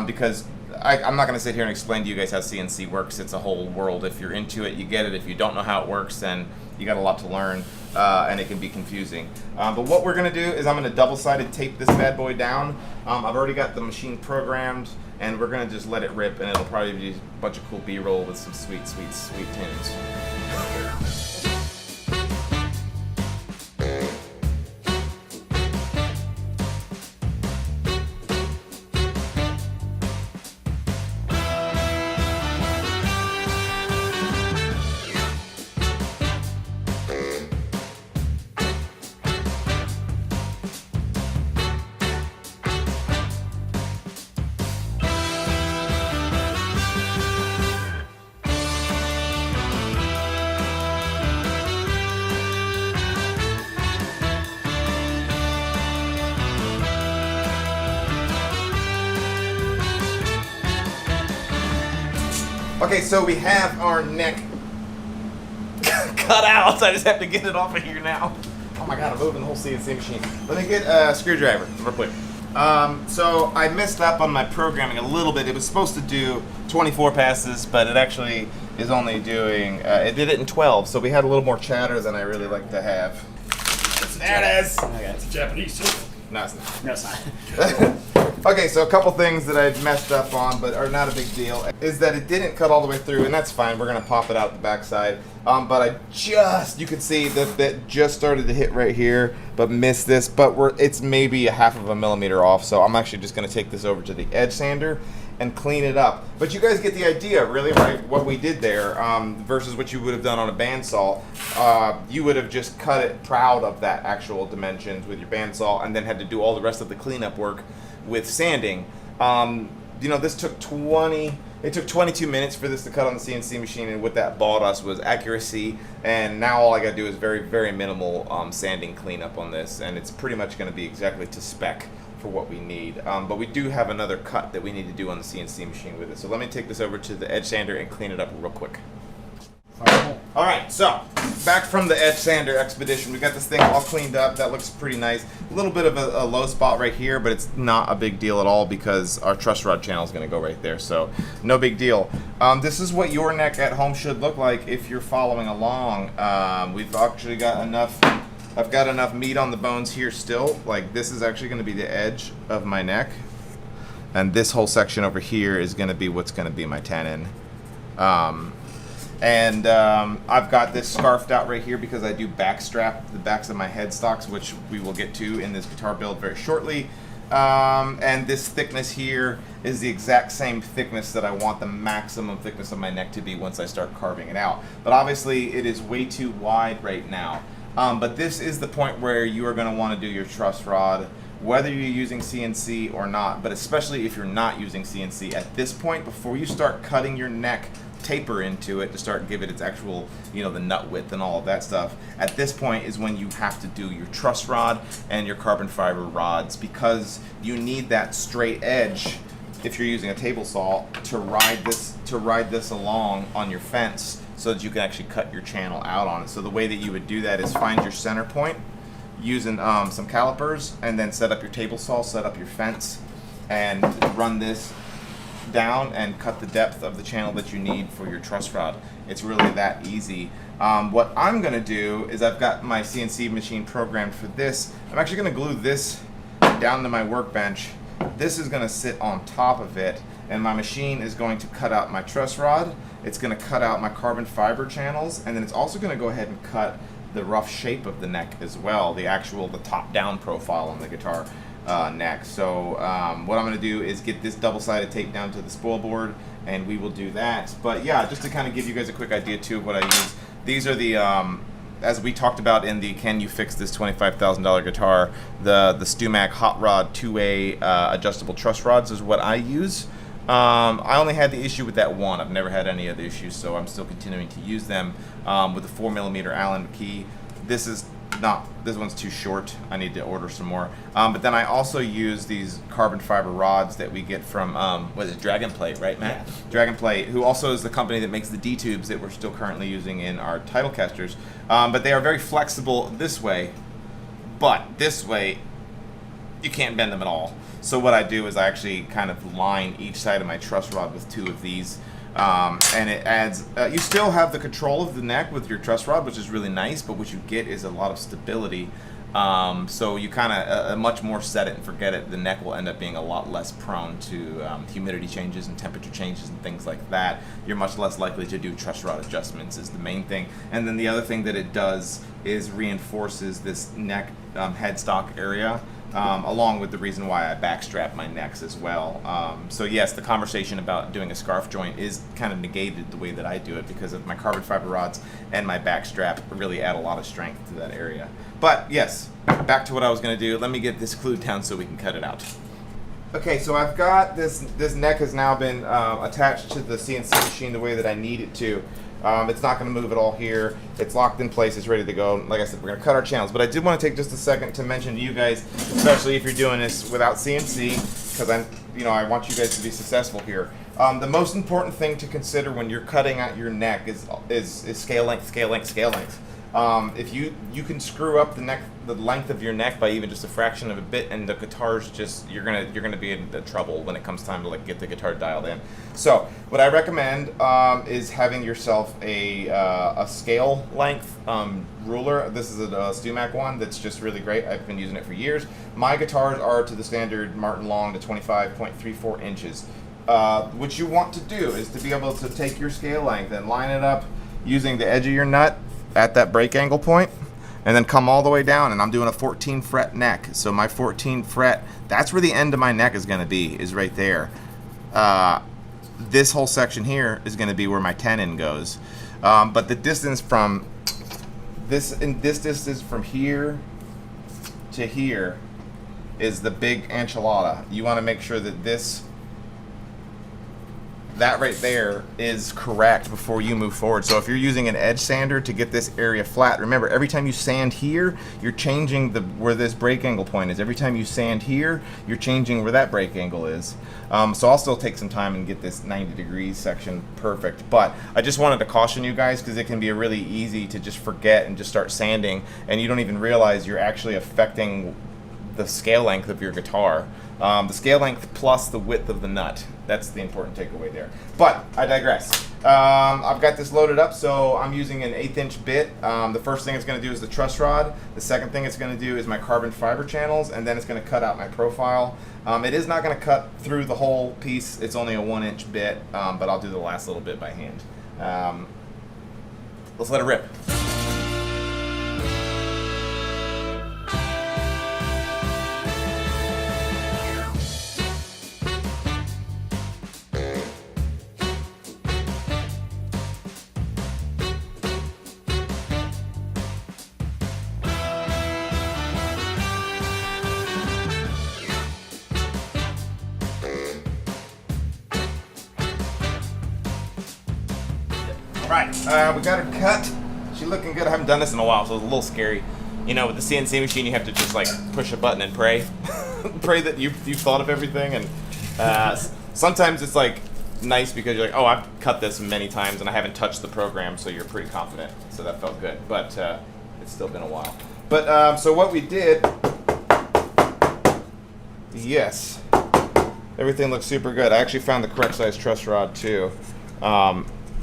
because I'm not going to sit here and explain to you guys how CNC works. It's a whole world. If you're into it, you get it. If you don't know how it works, then you got a lot to learn, and it can be confusing. But what we're going to do is I'm going to double-sided tape this bad boy down. I've already got the machine programmed, and we're going to just let it rip, and it'll probably be a bunch of cool B-roll with some sweet tunes. Okay, so we have our neck cut out. I just have to get it off of here now. Oh my god, I'm moving the whole CNC machine. Let me get a screwdriver real quick. So I messed up on my programming a little bit. It was supposed to do 24 passes, but it actually is only doing, it did it in 12, so we had a little more chatter than I really like to have. There it is! Okay. It's Japanese too. No, it's not. No, it's not. Okay, so a couple things that I messed up on, but are not a big deal, is that it didn't cut all the way through, and that's fine. We're gonna pop it out the backside. But you can see that just started to hit right here, but missed this. But it's maybe 1/2 millimeter off. So I'm actually just gonna take this over to the edge sander and clean it up. But you guys get the idea, really, right? What we did there versus what you would have done on a bandsaw. You would have just cut it proud of that actual dimensions with your bandsaw, and then had to do all the rest of the cleanup work with sanding. You know, this took 22 minutes for this to cut on the CNC machine, and what that bought us was accuracy, and now all I gotta do is very minimal sanding cleanup on this, and it's pretty much gonna be exactly to spec for what we need. But we do have another cut that we need to do on the CNC machine with it. So let me take this over to the edge sander and clean it up real quick. All right, so back from the edge sander expedition, we got this thing all cleaned up. That looks pretty nice. A little bit of a low spot right here, but it's not a big deal at all because our truss rod channel is going to go right there, so no big deal. This is what your neck at home should look like if you're following along. We've actually got enough. I've got enough meat on the bones here still. Like, this is actually going to be the edge of my neck, and this whole section over here is going to be what's going to be my tenon. I've got this scarfed out right here because I do backstrap the backs of my headstocks, which we will get to in this guitar build very shortly. And this thickness here is the exact same thickness that I want the maximum thickness of my neck to be once I start carving it out. But obviously it is way too wide right now. But this is the point where you are going to want to do your truss rod, whether you're using CNC or not, but especially if you're not using CNC. At this point, before you start cutting your neck taper into it to start give it its actual, you know, the nut width and all of that stuff, at this point is when you have to do your truss rod and your carbon fiber rods, because you need that straight edge if you're using a table saw to ride this along on your fence so that you can actually cut your channel out on it. So the way that you would do that is find your center point using some calipers, and then set up your table saw, set up your fence, and run this down and cut the depth of the channel that you need for your truss rod. It's really that easy. What I'm gonna do is, I've got my CNC machine programmed for this. I'm actually gonna glue this down to my workbench. This is gonna sit on top of it, and my machine is going to cut out my truss rod. It's gonna cut out my carbon fiber channels, and then it's also gonna go ahead and cut the rough shape of the neck as well, the top-down profile on the guitar neck. So what I'm going to do is get this double-sided tape down to the spoil board, and we will do that. But yeah, just to kind of give you guys a quick idea too of what I use. These are the, as we talked about in the Can You Fix This $25,000 Guitar, the StewMac Hot Rod 2-way adjustable truss rods is what I use. I only had the issue with that one. I've never had any other issues, so I'm still continuing to use them with the 4mm Allen key. This one's too short. I need to order some more. But then I also use these carbon fiber rods that we get from, what is it, Dragon Plate, right, Matt? Yeah. Dragon Plate, who also is the company that makes the D-tubes that we're still currently using in our title casters. But they are very flexible this way, but this way, you can't bend them at all. So what I do is I actually kind of line each side of my truss rod with two of these, and it adds, you still have the control of the neck with your truss rod, which is really nice, but what you get is a lot of stability. So you kind of much more set it and forget it. The neck will end up being a lot less prone to humidity changes and temperature changes and things like that. You're much less likely to do truss rod adjustments is the main thing. And then the other thing that it does is reinforces this neck headstock area. Along with the reason why I backstrap my necks as well. So yes, the conversation about doing a scarf joint is kind of negated the way that I do it, because of my carbon fiber rods and my backstrap really add a lot of strength to that area. But yes, back to what I was going to do. Let me get this glued down so we can cut it out. Okay, so I've got this neck has now been attached to the CNC machine the way that I need it to. It's not going to move at all here. It's locked in place. It's ready to go. Like I said, we're going to cut our channels. But I did want to take just a second to mention to you guys, especially if you're doing this without CNC, because I want you guys to be successful here. The most important thing to consider when you're cutting out your neck is scale length, scale length, scale length. If you can screw up the length of your neck by even just a fraction of a bit, and the guitar's just you're gonna be in trouble when it comes time to get the guitar dialed in. So what I recommend is having yourself a scale length ruler. This is a StewMac one that's just really great. I've been using it for years. My guitars are to the standard Martin Long to 25.34 inches. What you want to do is to be able to take your scale length and line it up using the edge of your nut at that break angle point, and then come all the way down. And I'm doing a 14 fret neck, so my 14 fret, that's where the end of my neck is going to be, is right there. This whole section here is going to be where my tenon goes, but the distance from this distance from here to here is the big enchilada. You want to make sure that that right there is correct before you move forward. So if you're using an edge sander to get this area flat, remember, every time you sand here, you're changing where this break angle point is. Every time you sand here, you're changing where that break angle is. So I'll still take some time and get this 90 degrees section perfect. But I just wanted to caution you guys, because it can be really easy to just forget and just start sanding, and you don't even realize you're actually affecting the scale length of your guitar. The scale length plus the width of the nut. That's the important takeaway there. But I digress. I've got this loaded up, so I'm using an 1/8 inch bit. The first thing it's going to do is the truss rod. The second thing it's going to do is my carbon fiber channels, and then it's going to cut out my profile. It is not going to cut through the whole piece. It's only a 1 inch bit, but I'll do the last little bit by hand. Let's let it rip. Right, we got her cut. She's looking good. I haven't done this in a while, so it's a little scary. You know, with the CNC machine, you have to just like push a button and pray. Pray that you've thought of everything. And sometimes it's like nice because you're like, oh, I've cut this many times and I haven't touched the program, so you're pretty confident. So that felt good, but it's still been a while. But so what we did, yes, everything looks super good. I actually found the correct size truss rod too.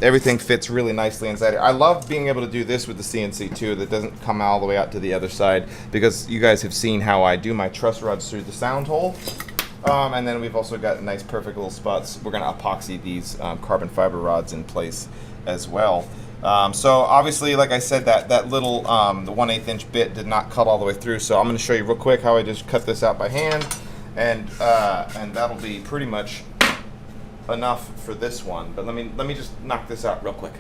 Everything fits really nicely inside here. I love being able to do this with the CNC too, that doesn't come all the way out to the other side, because you guys have seen how I do my truss rods through the sound hole. And then we've also got nice perfect little spots. We're gonna epoxy these carbon fiber rods in place as well. So obviously, like I said, that little the 1/8 inch bit did not cut all the way through, so I'm gonna show you real quick how I just cut this out by hand, and that'll be pretty much enough for this one. But let me just knock this out real quick.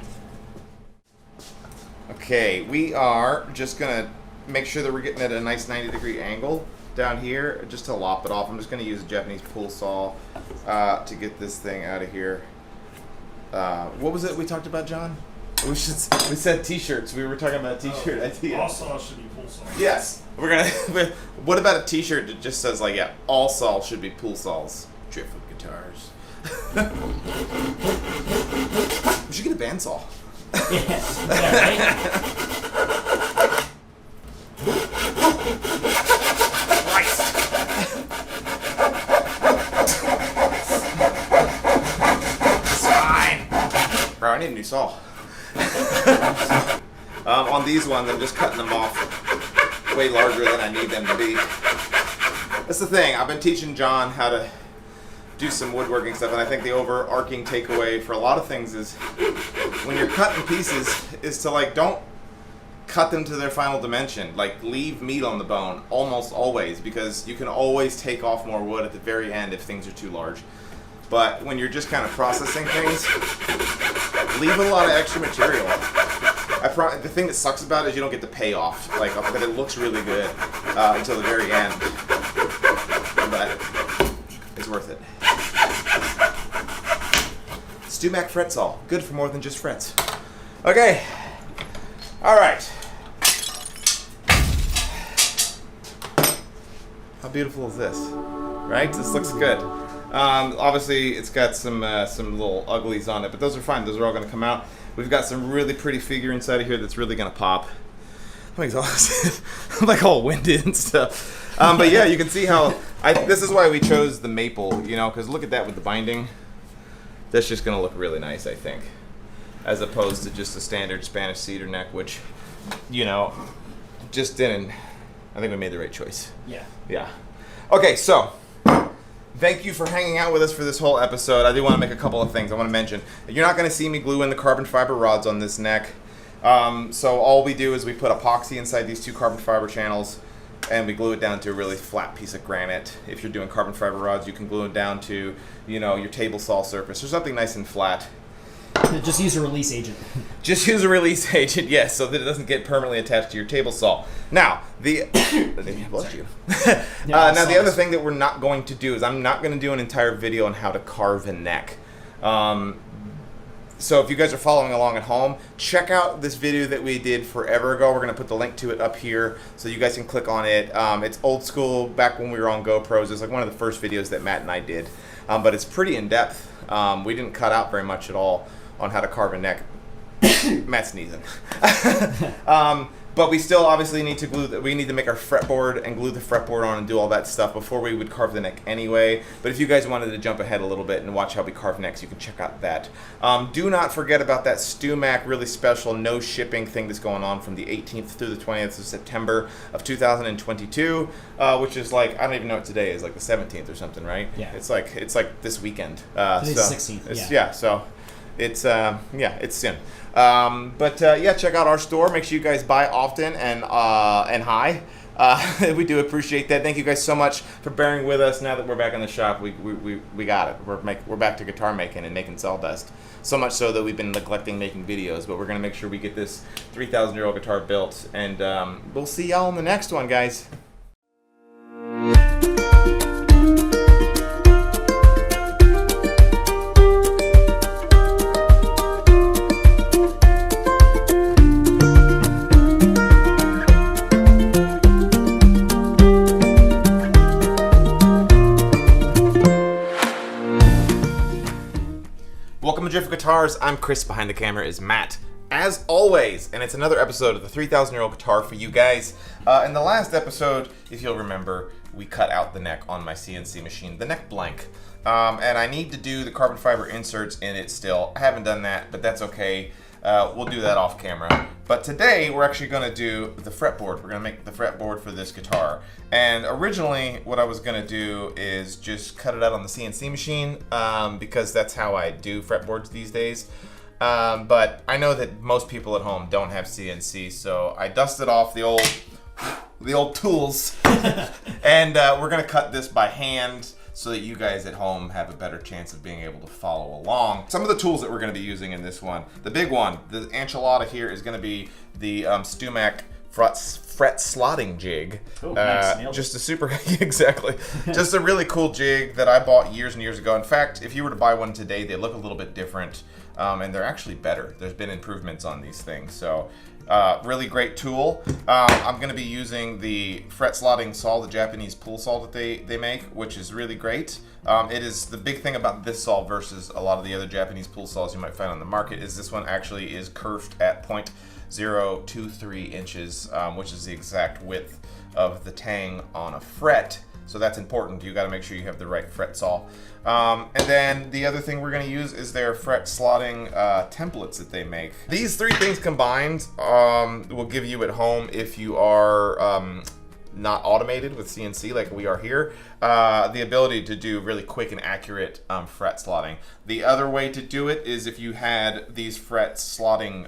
Okay, we are just gonna make sure that we're getting at a nice 90-degree angle down here, just to lop it off. I'm just gonna use a Japanese pool saw to get this thing out of here. What was it we talked about, John? We said t-shirts. We were talking about a t-shirt idea. All saws should be pool saws. Yes, we're gonna. What about a t-shirt that just says like, yeah, all saws should be pool saws. Driftwood guitars. We should get a bandsaw. Yes. Yeah, right? It's fine. Bro, I need a new saw. On these ones, I'm just cutting them off way larger than I need them to be. That's the thing. I've been teaching John how to do some woodworking stuff, and I think the overarching takeaway for a lot of things is when you're cutting pieces is to like, don't cut them to their final dimension. Like, leave meat on the bone almost always, because you can always take off more wood at the very end if things are too large. But when you're just kind of processing things, leave a lot of extra material. The thing that sucks about it is you don't get the payoff, like, but it looks really good until the very end. But it's worth it. StewMac fret saw, good for more than just frets. Okay, all right. How beautiful is this? Right, this looks good. Obviously, it's got some little uglies on it, but those are fine. Those are all going to come out. We've got some really pretty figure inside of here that's really going to pop. I'm exhausted. I'm like all winded and stuff. But yeah, you can see how this is why we chose the maple, you know, because look at that with the binding. That's just going to look really nice, I think, as opposed to just a standard Spanish cedar neck, which, you know, just didn't. I think we made the right choice. Yeah. Yeah. Okay, so thank you for hanging out with us for this whole episode. I do want to make a couple of things I want to mention. You're not going to see me glue in the carbon fiber rods on this neck. So all we do is we put epoxy inside these two carbon fiber channels, and we glue it down to a really flat piece of granite. If you're doing carbon fiber rods, you can glue it down to, you know, your table saw surface or something nice and flat. Just use a release agent. Just use a release agent, yes, so that it doesn't get permanently attached to your table saw. Now, bless you. Now, the other thing that we're not going to do is I'm not going to do an entire video on how to carve a neck. So if you guys are following along at home, check out this video that we did forever ago. We're going to put the link to it up here so you guys can click on it. It's old school, back when we were on GoPros. It's like one of the first videos that Matt and I did. But it's pretty in-depth. We didn't cut out very much at all on how to carve a neck. Matt's sneezing. But we still obviously need to glue. We need to make our fretboard and glue the fretboard on and do all that stuff before we would carve the neck anyway. But if you guys wanted to jump ahead a little bit and watch how we carve necks, you can check out that. Do not forget about that StewMac really special no shipping thing that's going on from the 18th through the 20th of September of 2022, which is like, I don't even know what today is, like the 17th or something, right? Yeah. It's like this weekend. Today's the 16th. Yeah. So it's it's soon. Yeah, check out our store. Make sure you guys buy often and high. We do appreciate that. Thank you guys so much for bearing with us. Now that we're back in the shop, we got it. We're back to guitar making and making sawdust. So much so that we've been neglecting making videos, but we're gonna make sure we get this 3,000-year-old guitar built. And we'll see y'all in the next one, guys. Welcome to Drift Guitars. I'm Chris. Behind the camera is Matt. As always, and it's another episode of the 3,000-year-old guitar for you guys. In the last episode, if you'll remember, we cut out the neck on my CNC machine, the neck blank. And I need to do the carbon fiber inserts in it still. I haven't done that, but that's okay. We'll do that off camera. But today, we're actually going to do the fretboard. We're going to make the fretboard for this guitar. And originally, what I was going to do is just cut it out on the CNC machine because that's how I do fretboards these days. But I know that most people at home don't have CNC, so I dusted off the old tools, and we're going to cut this by hand so that you guys at home have a better chance of being able to follow along. Some of the tools that we're going to be using in this one, the big one, the enchilada here is going to be the Stumac fret slotting jig. Oh, nice. Nailed Just a super, exactly. Just a really cool jig that I bought years and years ago. In fact, if you were to buy one today, they look a little bit different, and they're actually better. There's been improvements on these things, so really great tool. I'm going to be using the fret slotting saw, the Japanese pull saw that they make, which is really great. It is the big thing about this saw versus a lot of the other Japanese pull saws you might find on the market is this one actually is curved at 0.023 inches, which is the exact width of the tang on a fret. So that's important. You got to make sure you have the right fret saw. And then the other thing we're going to use is their fret slotting templates that they make. These three things combined will give you at home, if you are not automated with CNC like we are here, the ability to do really quick and accurate fret slotting. The other way to do it is if you had these fret slotting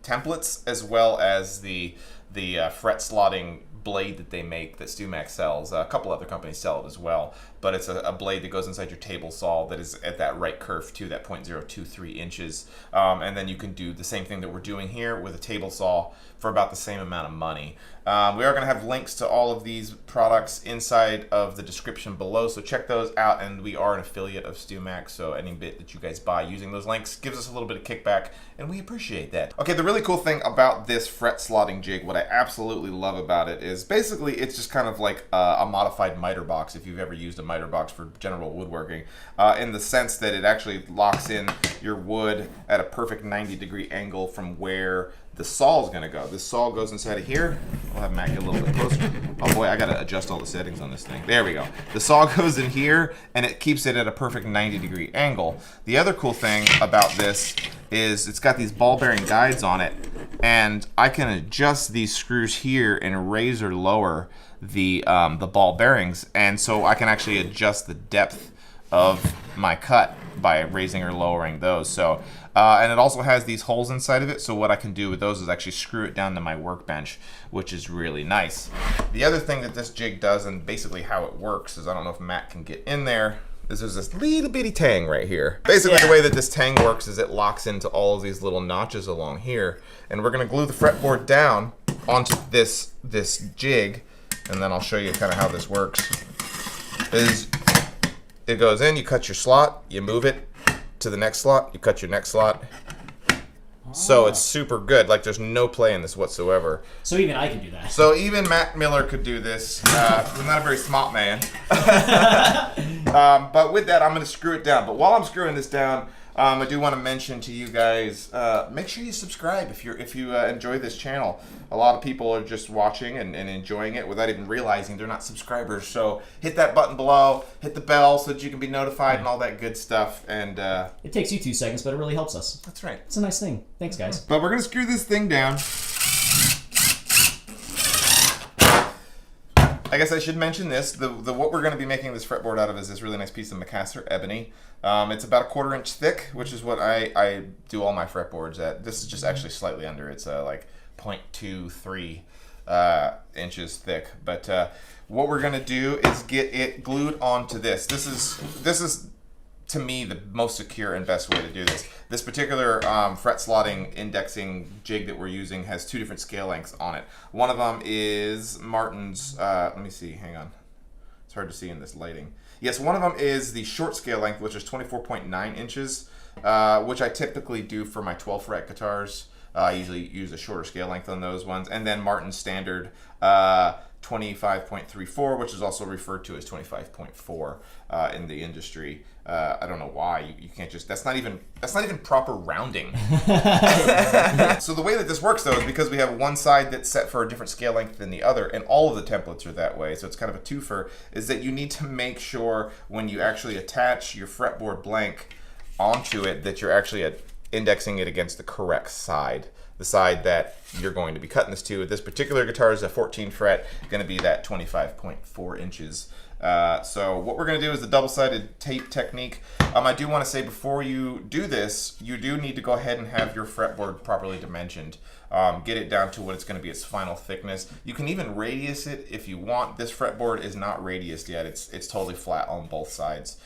templates as well as the fret slotting blade that they make that Stumac sells. A couple other companies sell it as well, but it's a blade that goes inside your table saw that is at that right curve too, that 0.023 inches. And then you can do the same thing that we're doing here with a table saw for about the same amount of money. We are going to have links to all of these products inside of the description below, so check those out. And we are an affiliate of Stumac, so any bit that you guys buy using those links gives us a little bit of kickback, and we appreciate that. Okay, the really cool thing about this fret slotting jig, what I absolutely love about it is basically it's just kind of like a modified miter box, if you've ever used a miter box for general woodworking, in the sense that it actually locks in your wood at a perfect 90-degree angle from where the saw is going to go. This saw goes inside of here. I'll have Matt get a little bit closer. Oh boy, I got to adjust all the settings on this thing. There we go. The saw goes in here, and it keeps it at a perfect 90-degree angle. The other cool thing about this is it's got these ball bearing guides on it, and I can adjust these screws here and raise or lower the ball bearings, and so I can actually adjust the depth of my cut by raising or lowering those. So and it also has these holes inside of it, so what I can do with those is actually screw it down to my workbench, which is really nice. The other thing that this jig does, and basically how it works, is I don't know if Matt can get in there, is there's this little bitty tang right here. Basically the way that this tang works is it locks into all of these little notches along here, and we're going to glue the fretboard down onto this jig, and then I'll show you kind of how this works. It goes in, you cut your slot, you move it to the next slot, you cut your next slot. So it's super good. Like, there's no play in this whatsoever. So even I can do that. So even Matt Miller could do this. I'm not a very smart man. But with that, I'm going to screw it down. But while I'm screwing this down, I do want to mention to you guys, make sure you subscribe if you enjoy this channel. A lot of people are just watching and enjoying it without even realizing they're not subscribers. So hit that button below, hit the bell so that you can be notified and all that good stuff. And it takes you 2 seconds, but it really helps us. that's right. It's a nice thing. Thanks, guys. But we're gonna screw this thing down. I guess I should mention this. What we're going to be making this fretboard out of is this really nice piece of Macassar ebony. It's about 1/4 inch thick, which is what I do all my fretboards at. This is just actually slightly under. It's like 0.23 inches thick. But what we're going to do is get it glued onto this. This is to me the most secure and best way to do this. This particular fret slotting indexing jig that we're using has 2 different scale lengths on it. One of them is Martin's, let me see, hang on. It's hard to see in this lighting. Yes, one of them is the short scale length, which is 24.9 inches, which I typically do for my 12 fret guitars. I usually use a shorter scale length on those ones. And then Martin's standard 25.34, which is also referred to as 25.4 in the industry. I don't know why you can't just, that's not even proper rounding. So the way that this works though is because we have one side that's set for a different scale length than the other, and all of the templates are that way, so it's kind of a twofer, is that you need to make sure when you actually attach your fretboard blank onto it that you're actually indexing it against the correct side. The side that you're going to be cutting this to. This particular guitar is a 14 fret, going to be that 25.4 inches. So what we're going to do is the double-sided tape technique. I do want to say before you do this, you do need to go ahead and have your fretboard properly dimensioned. Get it down to what it's going to be its final thickness. You can even radius it if you want. This fretboard is not radiused yet. It's totally flat on both sides.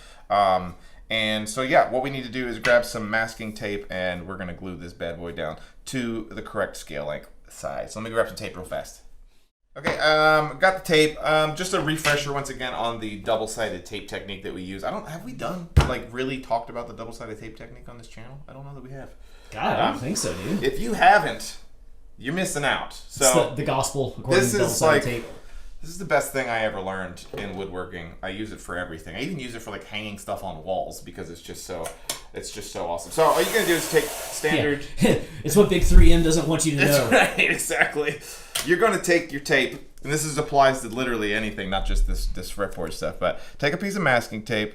And so yeah, what we need to do is grab some masking tape and we're going to glue this bad boy down to the correct scale length size. So let me grab some tape real fast. Okay, got the tape. Just a refresher once again on the double-sided tape technique that we use. Have we done, like, really talked about the double-sided tape technique on this channel? I don't know that we have. God, I don't think so, dude. If you haven't, you're missing out. So It's the gospel according this to is double-sided like, tape. this is the best thing I ever learned in woodworking. I use it for everything. I even use it for like hanging stuff on walls because it's just so awesome. So all you're gonna do is take standard. Yeah. It's what Big 3M doesn't want you to know. That's right, exactly. You're gonna take your tape, and this applies to literally anything, not just this fretboard stuff. But take a piece of masking tape,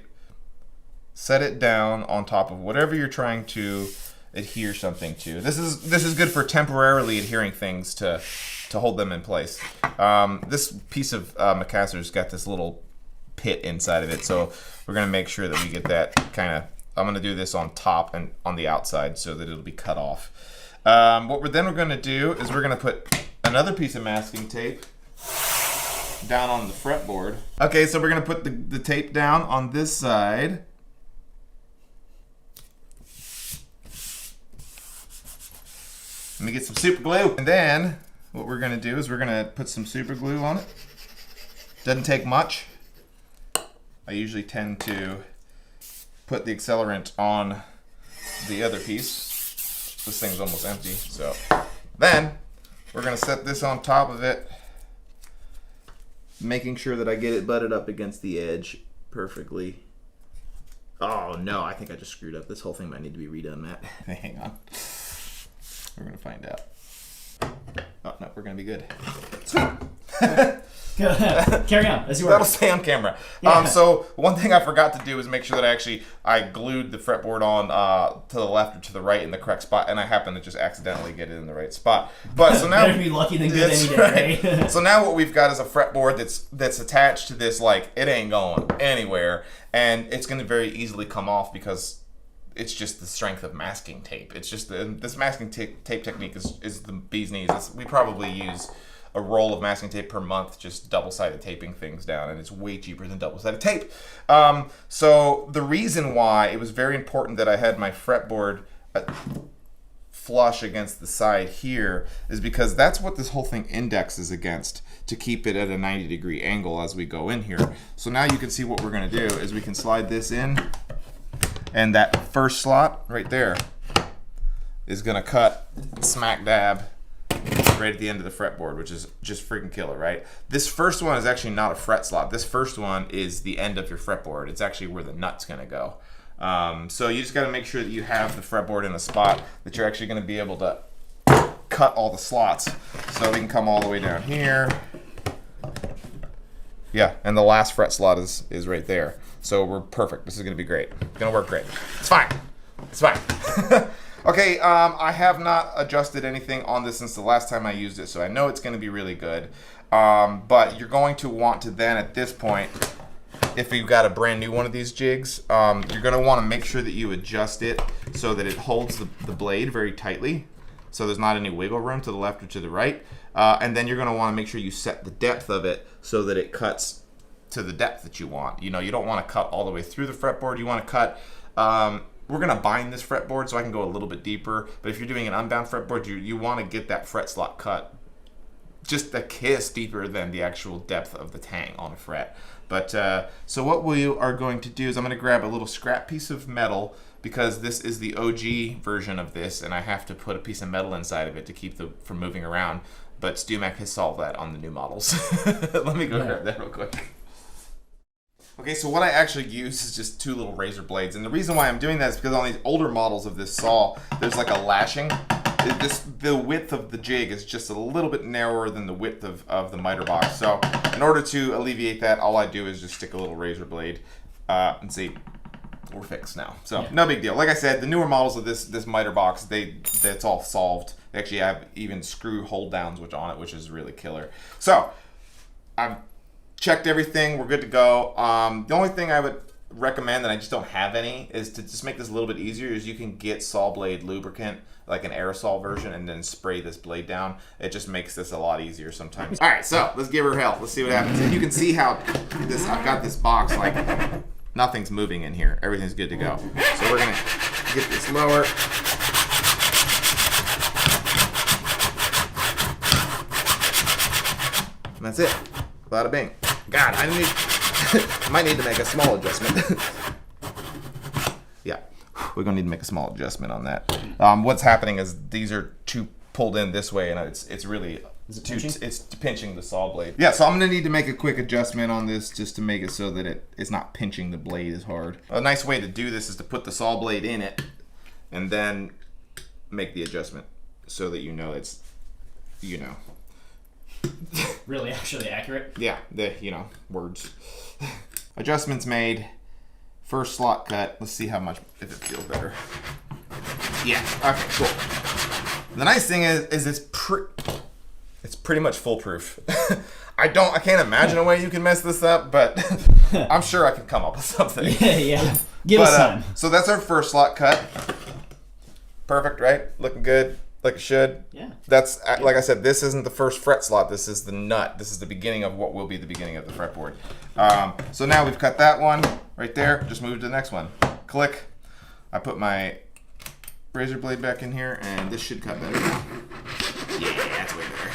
set it down on top of whatever you're trying to adhere something to. This is good for temporarily adhering things to hold them in place. This piece of Macasser's got this little pit inside of it, so we're gonna make sure that we get that kind of. I'm gonna do this on top and on the outside so that it'll be cut off. What we're gonna do is we're gonna put another piece of masking tape down on the fretboard. Okay, so we're gonna put the tape down on this side. Let me get some super glue. And then what we're gonna do is we're gonna put some super glue on it. Doesn't take much. I usually tend to put the accelerant on the other piece. This thing's almost empty, so. Then we're gonna set this on top of it, making sure that I get it butted up against the edge perfectly. Oh no, I think I just screwed up. This whole thing might need to be redone, Matt. Hang on. We're gonna find out. Oh no, we're gonna be good. Sweet. Carry on as you That'll work. stay on camera. Yeah. So one thing I forgot to do is make sure that I glued the fretboard on to the left or to the right in the correct spot, and I happened to just accidentally get it in the right spot. But so now Better be lucky than good any day, right? So now what we've got is a fretboard that's attached to this, like it ain't going anywhere, and it's going to very easily come off because it's just the strength of masking tape. It's just this masking tape technique is the bee's knees. We probably use a roll of masking tape per month, just double-sided taping things down, and it's way cheaper than double-sided tape. So the reason why it was very important that I had my fretboard flush against the side here is because that's what this whole thing indexes against to keep it at a 90-degree angle as we go in here. So now you can see what we're gonna do is we can slide this in, and that first slot right there is gonna cut smack dab right at the end of the fretboard, which is just freaking killer, right? This first one is actually not a fret slot. This first one is the end of your fretboard. It's actually where the nut's gonna go. So you just gotta make sure that you have the fretboard in a spot that you're actually gonna be able to cut all the slots. So they can come all the way down here. Yeah, and the last fret slot is right there. So we're perfect. This is gonna be great. It's gonna work great. It's fine. It's fine. Okay, I have not adjusted anything on this since the last time I used it, so I know it's gonna be really good. But you're going to want to then, at this point, if you've got a brand new one of these jigs, you're gonna wanna make sure that you adjust it so that it holds the blade very tightly, so there's not any wiggle room to the left or to the right. And then you're gonna wanna make sure you set the depth of it so that it cuts to the depth that you want. You know, you don't wanna cut all the way through the fretboard, you wanna cut, we're gonna bind this fretboard so I can go a little bit deeper, but if you're doing an unbound fretboard, you wanna get that fret slot cut just a kiss deeper than the actual depth of the tang on a fret. But so what we are going to do is I'm gonna grab a little scrap piece of metal, because this is the OG version of this, and I have to put a piece of metal inside of it to keep from moving around. but StewMac has solved that on the new models. Let me go grab that real quick. Okay, so what I actually use is just 2 little razor blades, and the reason why I'm doing that is because on these older models of this saw, there's like a lashing. The width of the jig is just a little bit narrower than the width of the miter box. So in order to alleviate that, all I do is just stick a little razor blade, and see, we're fixed now. So no big deal. Like I said, the newer models of this miter box, that's all solved. They actually have even screw hold downs which is really killer. So I've checked everything, we're good to go. The only thing I would recommend, that I just don't have any, is to just make this a little bit easier, is you can get saw blade lubricant, like an aerosol version, and then spray this blade down. It just makes this a lot easier sometimes. All right, so let's give her hell. Let's see what happens. And you can see how I've got this box, like nothing's moving in here. Everything's good to go. So we're gonna get this lower. And that's it. Bada bing. God, I might need to make a small adjustment. Yeah, we're gonna need to make a small adjustment on that. What's happening is these are too pulled in this way, and it's really it's pinching the saw blade. Yeah, so I'm gonna need to make a quick adjustment on this just to make it so that it's not pinching the blade as hard. A nice way to do this is to put the saw blade in it, and then make the adjustment so that it's Really actually accurate. Yeah, words. Adjustments made. First slot cut. Let's see how much, if it feels better. Yeah, okay, cool. The nice thing is it's pretty much foolproof. I can't imagine a way you can mess this up, but I'm sure I can come up with something. Yeah. Give us time. So that's our first slot cut. Perfect, right? Looking good. Like it should. Yeah. That's, like I said, this isn't the first fret slot. This is the nut. This is the beginning of what will be the beginning of the fretboard. So now we've cut that one right there. Just move to the next one. Click. I put my razor blade back in here, and this should cut better. Yeah, that's way better.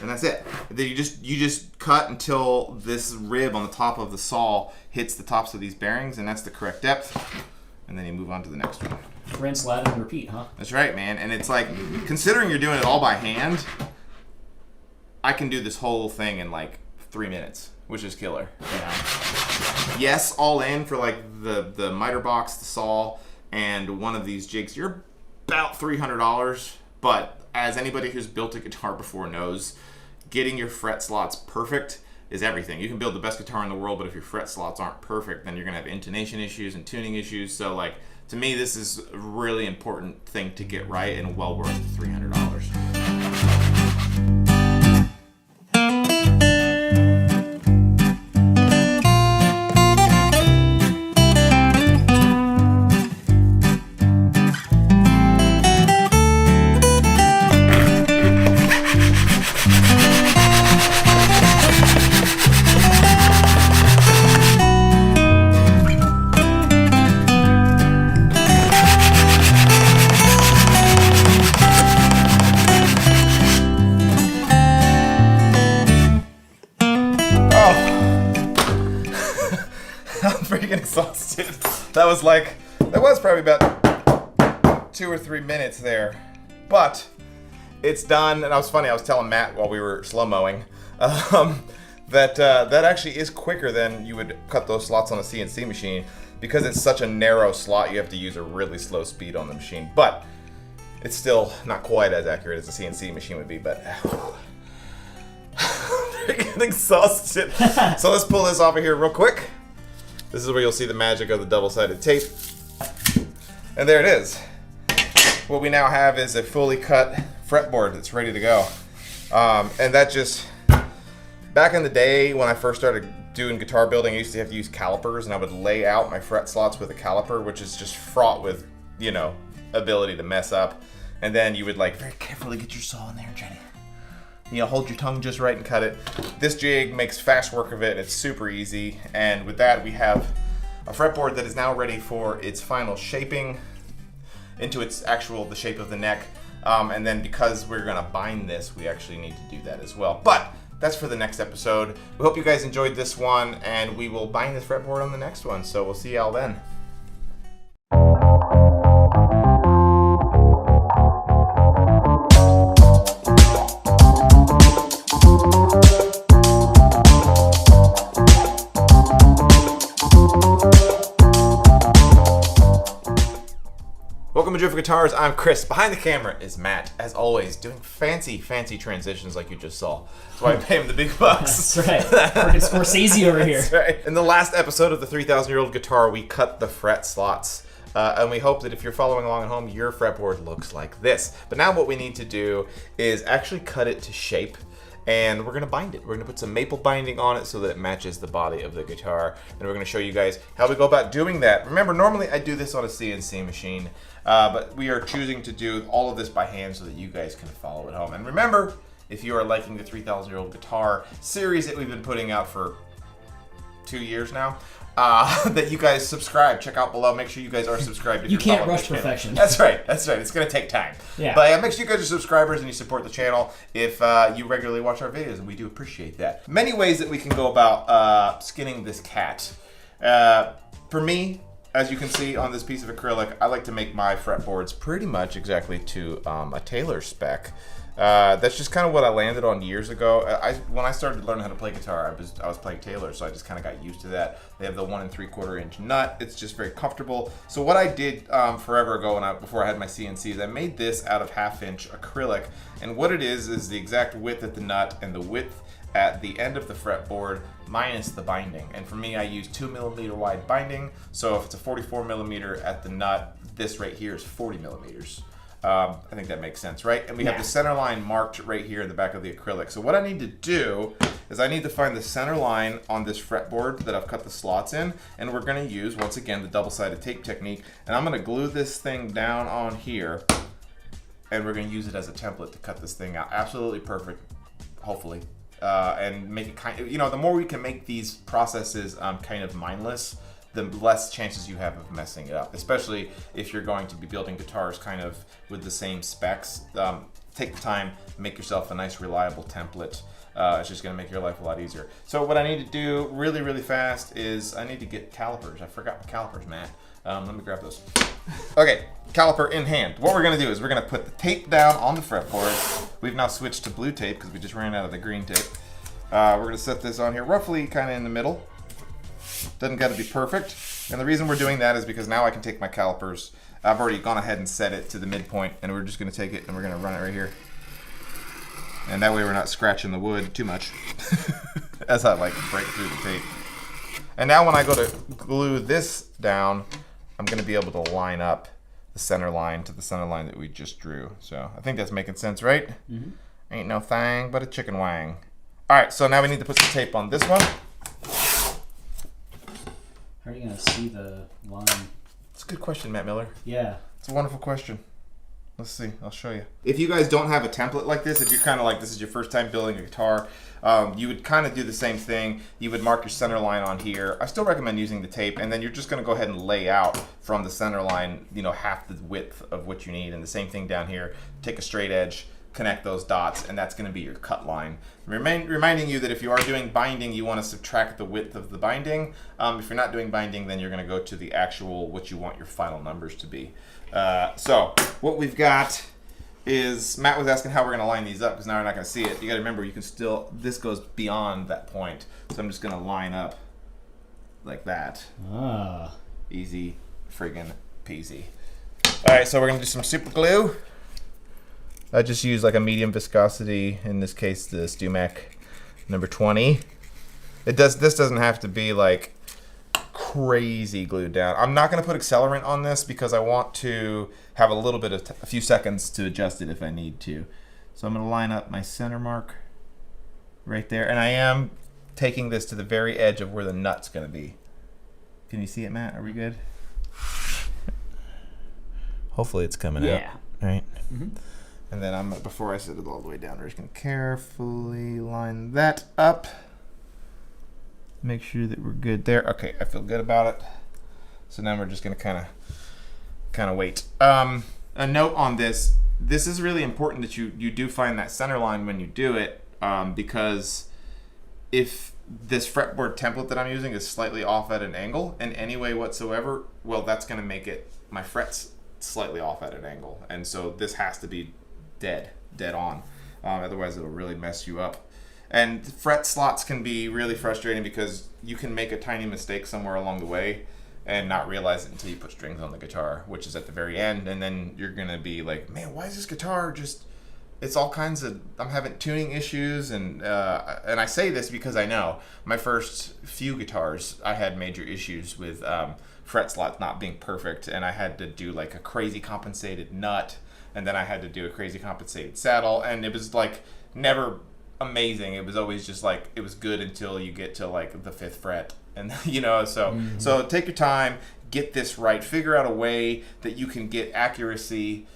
And that's it. Then you just cut until this rib on the top of the saw hits the tops of these bearings, and that's the correct depth. And then you move on to the next one. Rinse, lather, and repeat, huh? That's right, man. And it's like, considering you're doing it all by hand, I can do this whole thing in like 3 minutes, which is killer. Yeah. Yes, all in for like the miter box, the saw, and one of these jigs, you're about $300. But as anybody who's built a guitar before knows, getting your fret slots perfect is everything. You can build the best guitar in the world, but if your fret slots aren't perfect, then you're gonna have intonation issues and tuning issues. So like, to me, this is a really important thing to get right, and well worth the $300. Exhausted. That was probably about 2 or 3 minutes there, but it's done. And I was telling Matt while we were slow-mowing that actually is quicker than you would cut those slots on a CNC machine, because it's such a narrow slot. You have to use a really slow speed on the machine, but it's still not quite as accurate as a CNC machine would be. But I'm getting exhausted. So let's pull this off of here real quick. This is where you'll see the magic of the double-sided tape. And there it is. What we now have is a fully cut fretboard that's ready to go. And that just, back in the day when I first started doing guitar building, I used to have to use calipers, and I would lay out my fret slots with a caliper, which is just fraught with, ability to mess up. And then you would very carefully get your saw in there and try to, hold your tongue just right and cut it. This jig makes fast work of it. It's super easy. And with that, we have a fretboard that is now ready for its final shaping into the shape of the neck. And then because we're gonna bind this, we actually need to do that as well. But that's for the next episode. We hope you guys enjoyed this one, and we will bind this fretboard on the next one. So we'll see y'all then. Welcome to Drift Guitars. I'm Chris. Behind the camera is Matt, as always, doing fancy transitions like you just saw. That's why I pay him the big bucks. That's right. Freaking Scorsese over here. That's right. In the last episode of the 3,000-year-old guitar, we cut the fret slots. And we hope that if you're following along at home, your fretboard looks like this. But now what we need to do is actually cut it to shape. And we're gonna bind it. We're gonna put some maple binding on it so that it matches the body of the guitar. And we're gonna show you guys how we go about doing that. Remember, normally I do this on a CNC machine, but we are choosing to do all of this by hand so that you guys can follow at home. And remember, if you are liking the 3,000-year-old guitar series that we've been putting out for 2 years now, that you guys subscribe. Check out below. Make sure you guys are subscribed. If You you're can't following rush the channel. perfection. That's right. That's right. It's going to take time. Yeah. But make sure you guys are subscribers and you support the channel if you regularly watch our videos, and we do appreciate that. Many ways that we can go about skinning this cat. For me, as you can see on this piece of acrylic, I like to make my fretboards pretty much exactly to a tailor spec. That's just kind of what I landed on years ago. When I started learning how to play guitar, I was playing Taylor, so I just kind of got used to that. They have the 1 3/4 inch nut. It's just very comfortable. So what I did forever ago, before I had my CNCs, I made this out of 1/2 inch acrylic. And what it is the exact width at the nut and the width at the end of the fretboard minus the binding. And for me, I use 2mm wide binding. So if it's a 44mm at the nut, this right here is 40mm. I think that makes sense, right? And we have the center line marked right here in the back of the acrylic. So what I need to do is I need to find the center line on this fretboard that I've cut the slots in, and we're going to use, once again, the double-sided tape technique, and I'm going to glue this thing down on here, and we're going to use it as a template to cut this thing out. Absolutely perfect, hopefully, and make it kind of, the more we can make these processes kind of mindless, the less chances you have of messing it up, especially if you're going to be building guitars kind of with the same specs. Take the time, make yourself a nice reliable template. It's just gonna make your life a lot easier. So what I need to do really fast is I need to get calipers. I forgot my calipers, Matt. Let me grab those. Okay, caliper in hand. What we're gonna do is we're gonna put the tape down on the fretboard. We've now switched to blue tape because we just ran out of the green tape. We're gonna set this on here roughly kind of in the middle. Doesn't got to be perfect. And the reason we're doing that is because now I can take my calipers. I've already gone ahead and set it to the midpoint, and we're just going to take it and we're going to run it right here. And that way we're not scratching the wood too much as I like break through the tape. And now when I go to glue this down, I'm going to be able to line up the center line to the center line that we just drew. So I think that's making sense, right? Mm-hmm. Ain't no thing but a chicken wang. All right, so now we need to put some tape on this one. How are you gonna see the line? It's a good question, Matt Miller. Yeah. It's a wonderful question. Let's see, I'll show you. If you guys don't have a template like this, if you're kind of like this is your first time building a guitar, you would kind of do the same thing. You would mark your center line on here. I still recommend using the tape, and then you're just gonna go ahead and lay out from the center line, half the width of what you need. And the same thing down here, take a straight edge, connect those dots, and that's going to be your cut line. Reminding you that if you are doing binding, you want to subtract the width of the binding. If you're not doing binding, then you're going to go to the actual what you want your final numbers to be. So what we've got is, Matt was asking how we're going to line these up because now we're not going to see it. You got to remember, you can still, this goes beyond that point. So I'm just going to line up like that. Ah. Easy friggin' peasy. All right, so we're going to do some super glue. I just use like a medium viscosity, in this case the Stumac number 20. This doesn't have to be like crazy glued down. I'm not going to put accelerant on this because I want to have a few seconds to adjust it if I need to. So I'm going to line up my center mark right there, and I am taking this to the very edge of where the nut's going to be. Can you see it, Matt? Are we good? Hopefully it's coming out. Right? Mm-hmm. And then before I set it all the way down, we're just gonna carefully line that up. Make sure that we're good there. Okay, I feel good about it. So now we're just gonna kind of wait. A note on this is really important that you do find that center line when you do it, because if this fretboard template that I'm using is slightly off at an angle in any way whatsoever, well, that's gonna make my frets slightly off at an angle. And so this has to be dead on, otherwise it'll really mess you up. And fret slots can be really frustrating because you can make a tiny mistake somewhere along the way and not realize it until you put strings on the guitar, which is at the very end, and then you're gonna be like, man, why is this guitar just, it's all kinds of, I'm having tuning issues, and I say this because I know my first few guitars, I had major issues with fret slots not being perfect, and I had to do like a crazy compensated nut, and then I had to do a crazy compensated saddle, and it was like never amazing. It was always just like, it was good until you get to like the 5th fret, and you know, so so take your time, get this right, figure out a way that you can get accuracy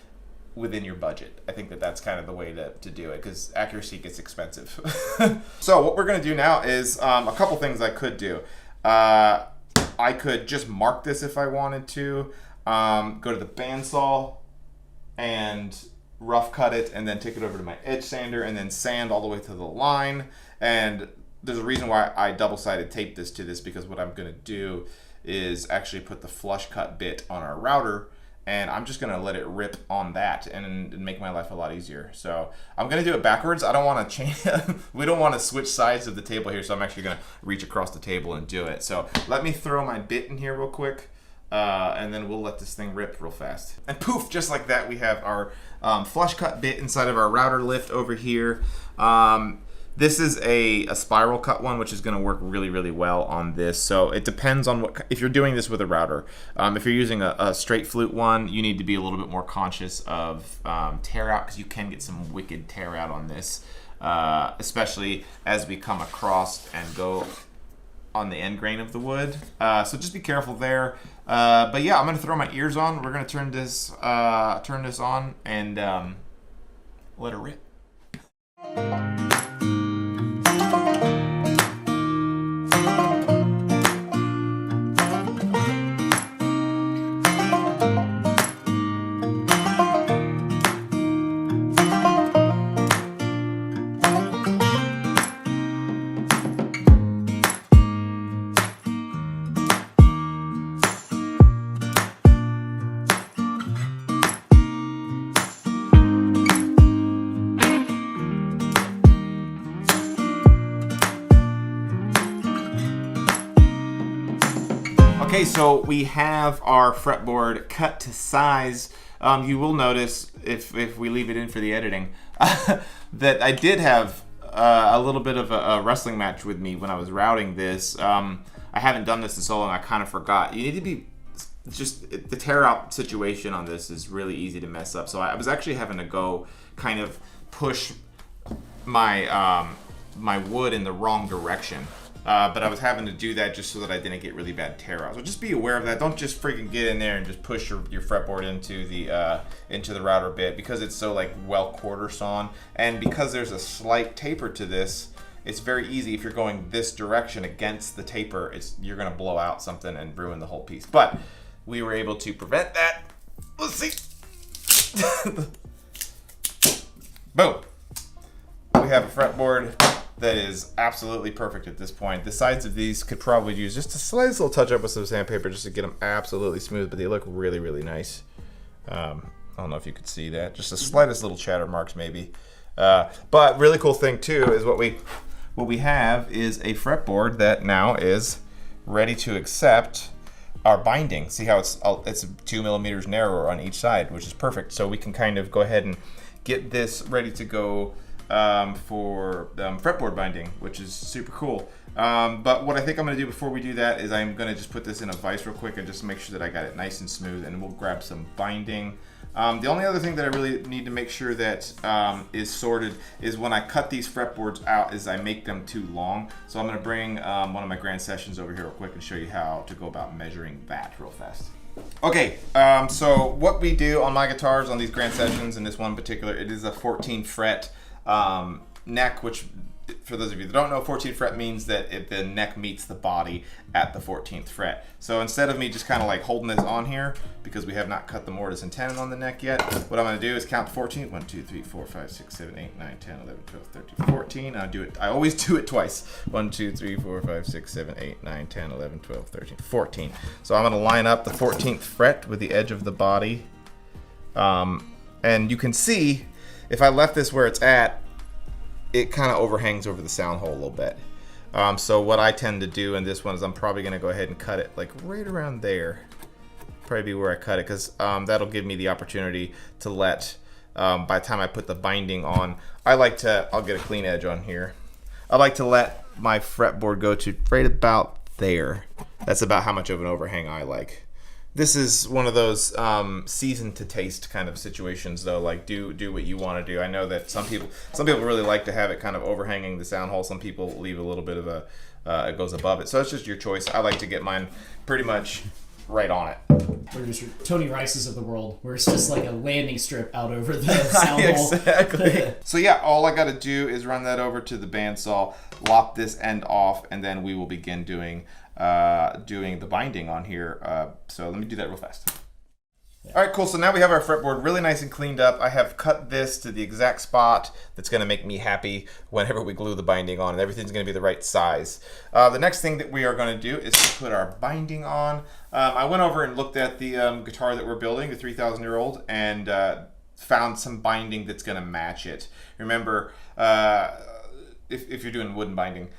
within your budget. I think that that's kind of the way to do it, because accuracy gets expensive. So what we're going to do now is a couple things I could do. I could just mark this if I wanted to, go to the bandsaw and rough cut it, and then take it over to my edge sander and then sand all the way to the line. And there's a reason why I double-sided taped this to this, because what I'm going to do is actually put the flush cut bit on our router, and I'm just going to let it rip on that and make my life a lot easier. So I'm going to do it backwards. I don't want to change, we don't want to switch sides of the table here, so I'm actually going to reach across the table and do it. So let me throw my bit in here real quick, and then we'll let this thing rip real fast. And poof, just like that, we have our flush cut bit inside of our router lift over here. This is a spiral cut one, which is going to work really, really well on this. So it depends on what, if you're doing this with a router. If you're using a straight flute one, you need to be a little bit more conscious of tear out, because you can get some wicked tear out on this, especially as we come across and go on the end grain of the wood. So just be careful there. But yeah, I'm going to throw my ears on. We're going to turn this on and let it rip. Okay, so we have our fretboard cut to size. You will notice, if we leave it in for the editing, that I did have a little bit of a wrestling match with me when I was routing this. I haven't done this in so long, I kind of forgot. You need to be, just the tear out situation on this is really easy to mess up. So I was actually having to go kind of push my my wood in the wrong direction. But I was having to do that just so that I didn't get really bad tear out. So just be aware of that. Don't just freaking get in there and just push your fretboard into the router bit, because it's so like well quarter sawn, and because there's a slight taper to this, it's very easy if you're going this direction against the taper, you're gonna blow out something and ruin the whole piece. But we were able to prevent that. Let's see. Boom. We have a fretboard that is absolutely perfect at this point. The sides of these could probably use just a slight little touch up with some sandpaper just to get them absolutely smooth, but they look really, really nice. I don't know if you could see that. Just the slightest little chatter marks maybe. But really cool thing too is what we have is a fretboard that now is ready to accept our binding. See how it's 2 millimeters narrower on each side, which is perfect. So we can kind of go ahead and get this ready to go for fretboard binding, which is super cool. But what I think I'm going to do before we do that is I'm going to just put this in a vise real quick and just make sure that I got it nice and smooth, and we'll grab some binding. The only other thing that I really need to make sure that is sorted is when I cut these fretboards out is I make them too long. So I'm going to bring one of my grand sessions over here real quick and show you how to go about measuring that real fast. Okay, so what we do on my guitars on these grand sessions, and this one in particular, it is a 14 fret neck, which for those of you that don't know, 14th fret means that the neck meets the body at the 14th fret. So instead of me just kind of like holding this on here, because we have not cut the mortise and tenon on the neck yet, what I'm going to do is count to 14. 1, 2, 3, 4, 5, 6, 7, 8, 9, 10, 11, 12, 13, 14. I always do it twice. 1, 2, 3, 4, 5, 6, 7, 8, 9, 10, 11, 12, 13, 14. So I'm going to line up the 14th fret with the edge of the body. And you can see, if I left this where it's at, it kind of overhangs over the sound hole a little bit. So what I tend to do in this one is I'm probably going to go ahead and cut it like right around there. Probably be where I cut it, because that'll give me the opportunity to let, by the time I put the binding on, I'll get a clean edge on here. I like to let my fretboard go to right about there. That's about how much of an overhang I like. This is one of those season to taste kind of situations, though. Like, do what you want to do. I know that some people really like to have it kind of overhanging the sound hole. Some people leave a little bit of a it goes above it. So it's just your choice. I like to get mine pretty much right on it. Or just your Tony Rice's of the world, where it's just like a landing strip out over the sound hole. Exactly. So yeah, all I got to do is run that over to the bandsaw, lop this end off, and then we will begin doing the binding on here. So let me do that real fast. All right, cool. So now we have our fretboard really nice and cleaned up. I have cut this to the exact spot that's going to make me happy whenever we glue the binding on, and everything's going to be the right size. The next thing that we are going to do is to put our binding on. I went over and looked at the guitar that we're building, the 3,000-year-old, and found some binding that's going to match it. Remember, if you're doing wooden binding,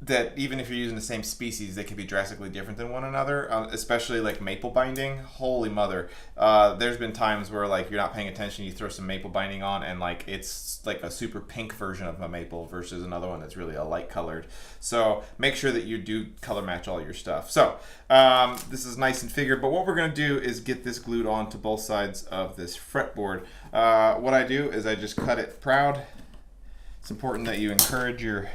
that even if you're using the same species, they can be drastically different than one another, especially like maple binding. Holy mother. There's been times where like you're not paying attention, you throw some maple binding on, and like it's like a super pink version of a maple versus another one that's really a light colored. So make sure that you do color match all your stuff. So this is nice and figured, but what we're going to do is get this glued on to both sides of this fretboard. What I do is I just cut it proud. It's important that you encourage your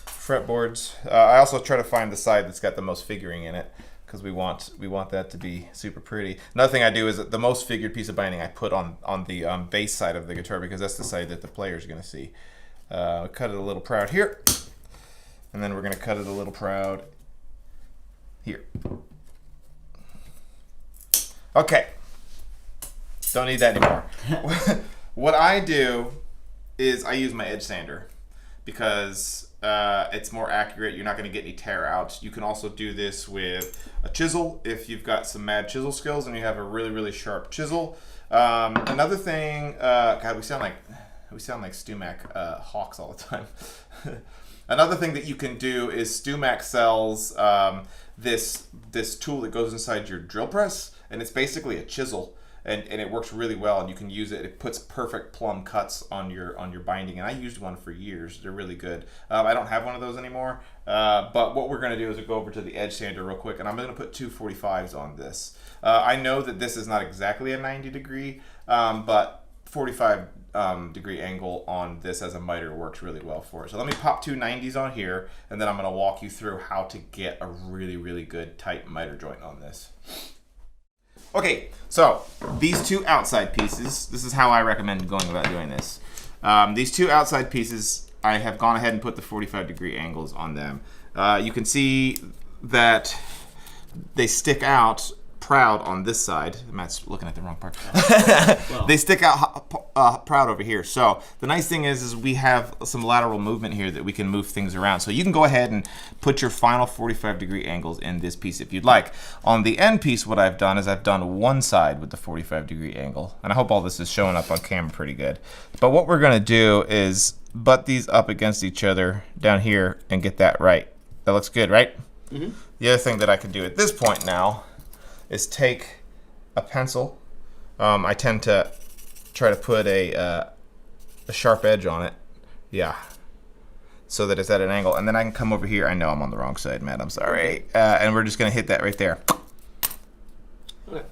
fretboards. I also try to find the side that's got the most figuring in it, because we want that to be super pretty. Another thing I do is that the most figured piece of binding I put on the bass side of the guitar, because that's the side that the player's going to see. Cut it a little proud here, and then we're going to cut it a little proud here. Okay, don't need that anymore. What I do is I use my edge sander, because it's more accurate. You're not going to get any tear outs. You can also do this with a chisel if you've got some mad chisel skills and you have a really, really sharp chisel. Another thing, God, we sound like Stumac hawks all the time. Another thing that you can do is Stumac sells this tool that goes inside your drill press, and it's basically a chisel. And it works really well, and you can use it. It puts perfect plumb cuts on your binding, and I used one for years. They're really good. I don't have one of those anymore, but what we're going to do is go over to the edge sander real quick, and I'm going to put 2 45s on this. I know that this is not exactly a 90 degree, but 45 degree angle on this as a miter works really well for it. So let me pop 2 90s on here, and then I'm going to walk you through how to get a really, really good tight miter joint on this. Okay, so these 2 outside pieces, this is how I recommend going about doing this. These 2 outside pieces, I have gone ahead and put the 45 degree angles on them. You can see that they stick out proud on this side. Matt's looking at the wrong part. They stick out proud over here. So the nice thing is we have some lateral movement here that we can move things around. So you can go ahead and put your final 45 degree angles in this piece if you'd like. On the end piece, what I've done is I've done one side with the 45 degree angle. And I hope all this is showing up on camera pretty good. But what we're gonna do is butt these up against each other down here and get that right. That looks good, right? Mm-hmm. The other thing that I can do at this point now is take a pencil. I tend to try to put a sharp edge on it. Yeah. So that it's at an angle. And then I can come over here. I know I'm on the wrong side, Matt. I'm sorry. And we're just going to hit that right there. Okay.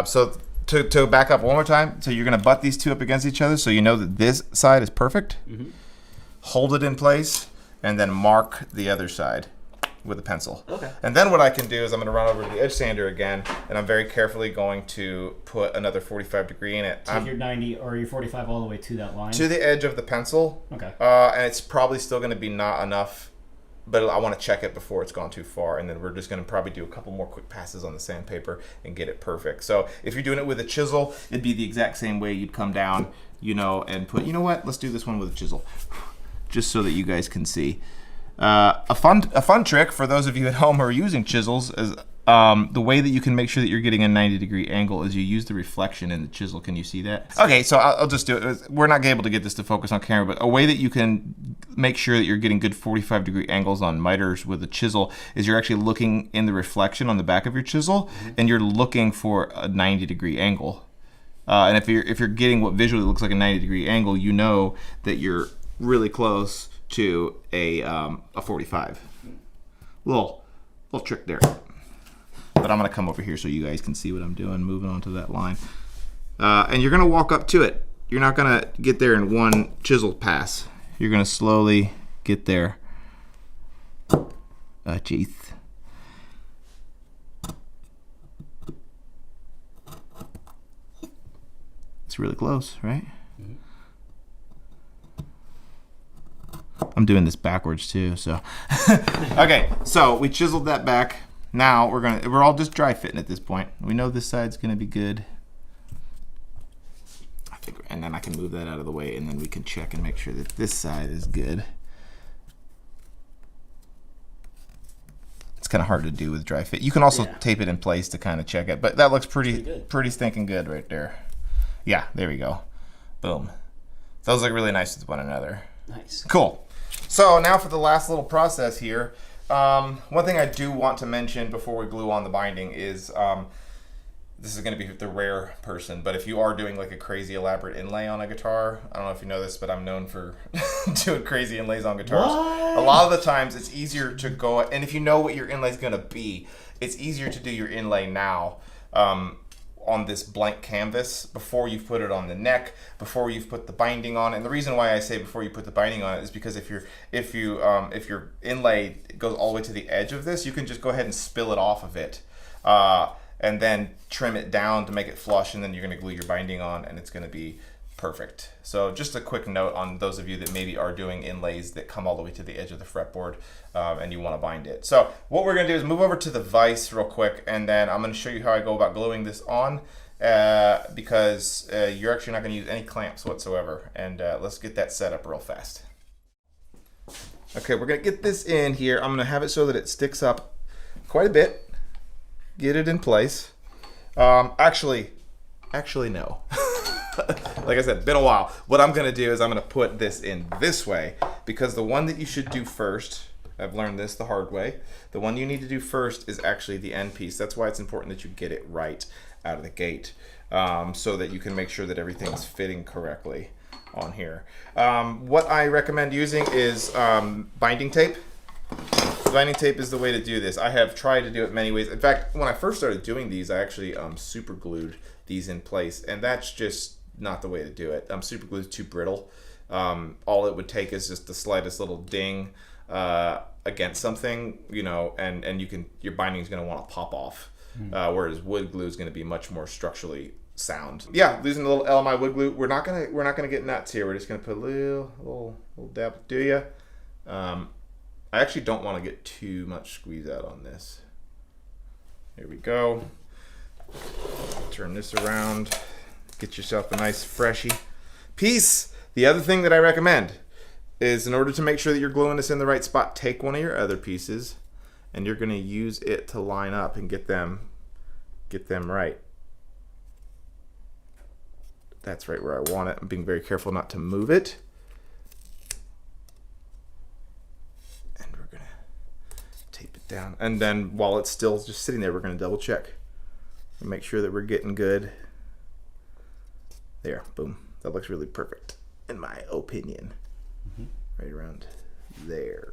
So to back up one more time. So you're going to butt these 2 up against each other so you know that this side is perfect. Mm-hmm. Hold it in place and then mark the other side with a pencil. Okay. And then what I can do is I'm going to run over to the edge sander again, and I'm very carefully going to put another 45 degree in it. Take your 90 or your 45 all the way to that line? To the edge of the pencil. Okay. And it's probably still going to be not enough, but I want to check it before it's gone too far, and then we're just going to probably do a couple more quick passes on the sandpaper and get it perfect. So if you're doing it with a chisel, it'd be the exact same way. You'd come down, and put, you know what, let's do this one with a chisel, just so that you guys can see. A fun trick for those of you at home who are using chisels is the way that you can make sure that you're getting a 90-degree angle is you use the reflection in the chisel. Can you see that? Okay, so I'll just do it. We're not able to get this to focus on camera, but a way that you can make sure that you're getting good 45-degree angles on miters with a chisel is you're actually looking in the reflection on the back of your chisel, and you're looking for a 90-degree angle. And if you're getting what visually looks like a 90-degree angle, you know that you're really close to a 45. Little trick there. But I'm gonna come over here so you guys can see what I'm doing, moving onto that line. And you're gonna walk up to it. You're not gonna get there in one chisel pass. You're gonna slowly get there. Jeez. It's really close, right? I'm doing this backwards too, so. Okay, so we chiseled that back. Now we're all just dry fitting at this point. We know this side's gonna be good. I think, and then I can move that out of the way, and then we can check and make sure that this side is good. It's kind of hard to do with dry fit. You can also tape it in place to kind of check it, but that looks pretty stinking good right there. Yeah, there we go. Boom. Those look really nice with one another. Nice. Cool. So now for the last little process here. One thing I do want to mention before we glue on the binding is this is going to be the rare person, but if you are doing like a crazy elaborate inlay on a guitar, I don't know if you know this, but I'm known for doing crazy inlays on guitars. What? A lot of the times it's easier to go, and if you know what your inlay is going to be, it's easier to do your inlay now on this blank canvas before you've put it on the neck, before you've put the binding on. And the reason why I say before you put the binding on it is because if your inlay goes all the way to the edge of this, you can just go ahead and spill it off of it and then trim it down to make it flush, and then you're going to glue your binding on, and it's going to be perfect. So just a quick note on those of you that maybe are doing inlays that come all the way to the edge of the fretboard and you want to bind it. So what we're going to do is move over to the vise real quick, and then I'm going to show you how I go about gluing this on because you're actually not going to use any clamps whatsoever. And let's get that set up real fast. Okay, we're going to get this in here. I'm going to have it so that it sticks up quite a bit. Get it in place. Actually no. Like I said, been a while. What I'm gonna do is I'm gonna put this in this way, because the one that you should do first, I've learned this the hard way, the one you need to do first is actually the end piece. That's why it's important that you get it right out of the gate, so that you can make sure that everything's fitting correctly on here. What I recommend using is binding tape. Binding tape is the way to do this. I have tried to do it many ways. In fact, when I first started doing these, I actually super glued these in place, and that's just not the way to do it. Super glue is too brittle. All it would take is just the slightest little ding against something, you know, and your binding is going to want to pop off. Whereas wood glue is going to be much more structurally sound. Yeah, using a little LMI wood glue. We're not gonna get nuts here. We're just gonna put a little dab. Do ya? I actually don't want to get too much squeeze out on this. Here we go. Turn this around. Get yourself a nice freshy piece. The other thing that I recommend is, in order to make sure that you're gluing this in the right spot, take one of your other pieces and you're going to use it to line up and get them right. That's right where I want it. I'm being very careful not to move it. And we're going to tape it down. And then while it's still just sitting there, we're going to double check and make sure that we're getting good. There, boom. That looks really perfect, in my opinion. Right around there.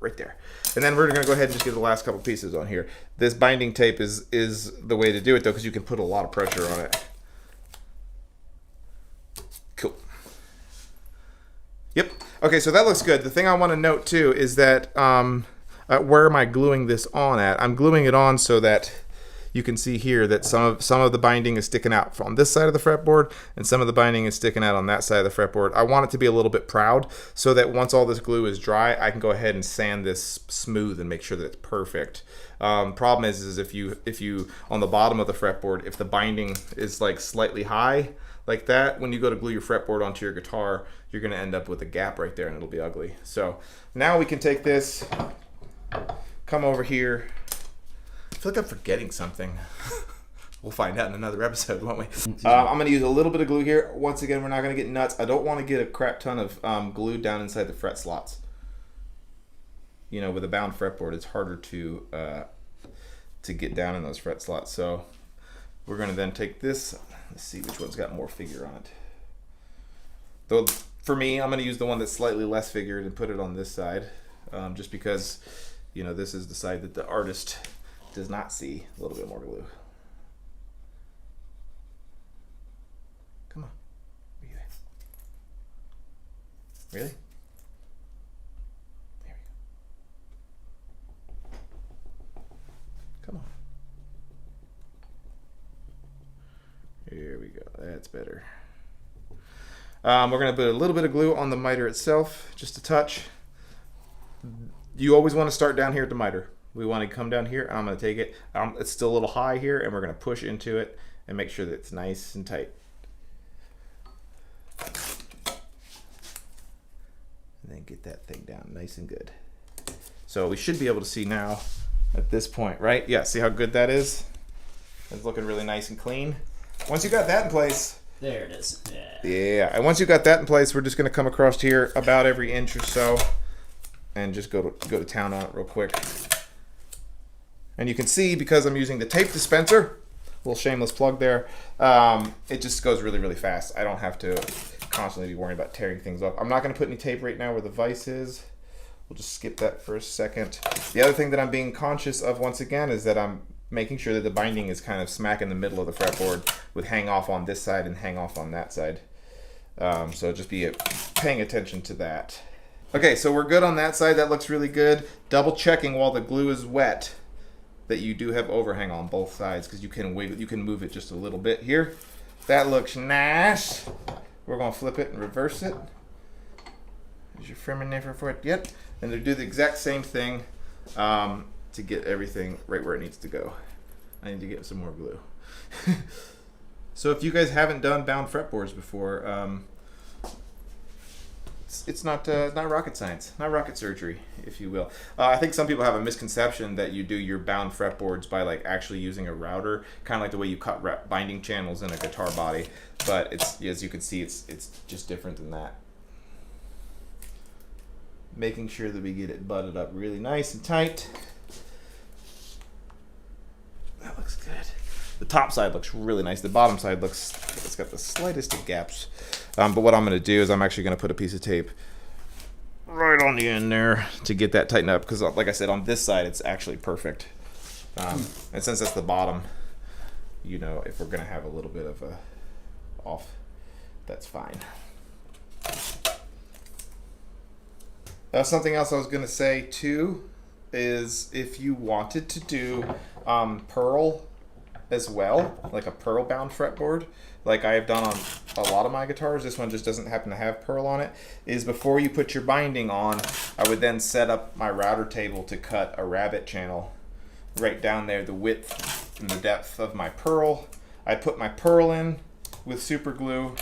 Right there. And then we're going to go ahead and just get the last couple pieces on here. This binding tape is the way to do it, though, because you can put a lot of pressure on it. Cool. Yep. Okay, so that looks good. The thing I want to note, too, is that where am I gluing this on at? I'm gluing it on so that you can see here that some of the binding is sticking out on this side of the fretboard, and some of the binding is sticking out on that side of the fretboard. I want it to be a little bit proud, so that once all this glue is dry, I can go ahead and sand this smooth and make sure that it's perfect. Problem is if you on the bottom of the fretboard, if the binding is like slightly high like that, when you go to glue your fretboard onto your guitar, you're going to end up with a gap right there, and it'll be ugly. So now we can take this, come over here. feel like I'm forgetting something. We'll find out in another episode, won't we? I'm going to use a little bit of glue here. Once again, we're not going to get nuts. I don't want to get a crap ton of glue down inside the fret slots. You know, with a bound fretboard, it's harder to get down in those fret slots. So we're going to then take this. Let's see which one's got more figure on it. Though for me, I'm going to use the one that's slightly less figured and put it on this side, just because, you know, this is the side that the artist does not see. A little bit more glue. Come on. Really? There we go. Come on. Here we go. That's better. We're going to put a little bit of glue on the miter itself, just a touch. You always want to start down here at the miter. We want to come down here. I'm going to take it. It's still a little high here, and we're going to push into it and make sure that it's nice and tight. And then get that thing down nice and good. So we should be able to see now at this point, right? Yeah, see how good that is? It's looking really nice and clean. Once you got that in place, There it is. Yeah. yeah, and once you got that in place, we're just going to come across here about every inch or so and just go to town on it real quick. And you can see, because I'm using the tape dispenser, little shameless plug there, it just goes really, really fast. I don't have to constantly be worrying about tearing things off. I'm not going to put any tape right now where the vise is. We'll just skip that for a second. The other thing that I'm being conscious of once again is that I'm making sure that the binding is kind of smack in the middle of the fretboard with hang off on this side and hang off on that side. So just be paying attention to that. Okay, so we're good on that side. That looks really good. Double checking while the glue is wet that you do have overhang on both sides, because you can wiggle, you can move it just a little bit here. That looks nice. We're going to flip it and reverse it. Is your frimming there for it? Yep. And they do the exact same thing to get everything right where it needs to go. I need to get some more glue. So if you guys haven't done bound fretboards before, it's not rocket science, not rocket surgery, if you will. I think some people have a misconception that you do your bound fretboards by like actually using a router, kind of like the way you cut binding channels in a guitar body. But it's, as you can see, it's just different than that. Making sure that we get it butted up really nice and tight. That looks good. The top side looks really nice. The bottom side looks, it's got the slightest of gaps. But what I'm going to do is I'm actually going to put a piece of tape right on the end there to get that tightened up, because like I said, on this side it's actually perfect. And since that's the bottom, you know, if we're going to have a little bit of a off, that's fine. Something else I was going to say too is if you wanted to do pearl as well, like a pearl bound fretboard, like I have done on a lot of my guitars, this one just doesn't happen to have pearl on it, is before you put your binding on, I would then set up my router table to cut a rabbit channel right down there, the width and the depth of my pearl. I put my pearl in with super glue,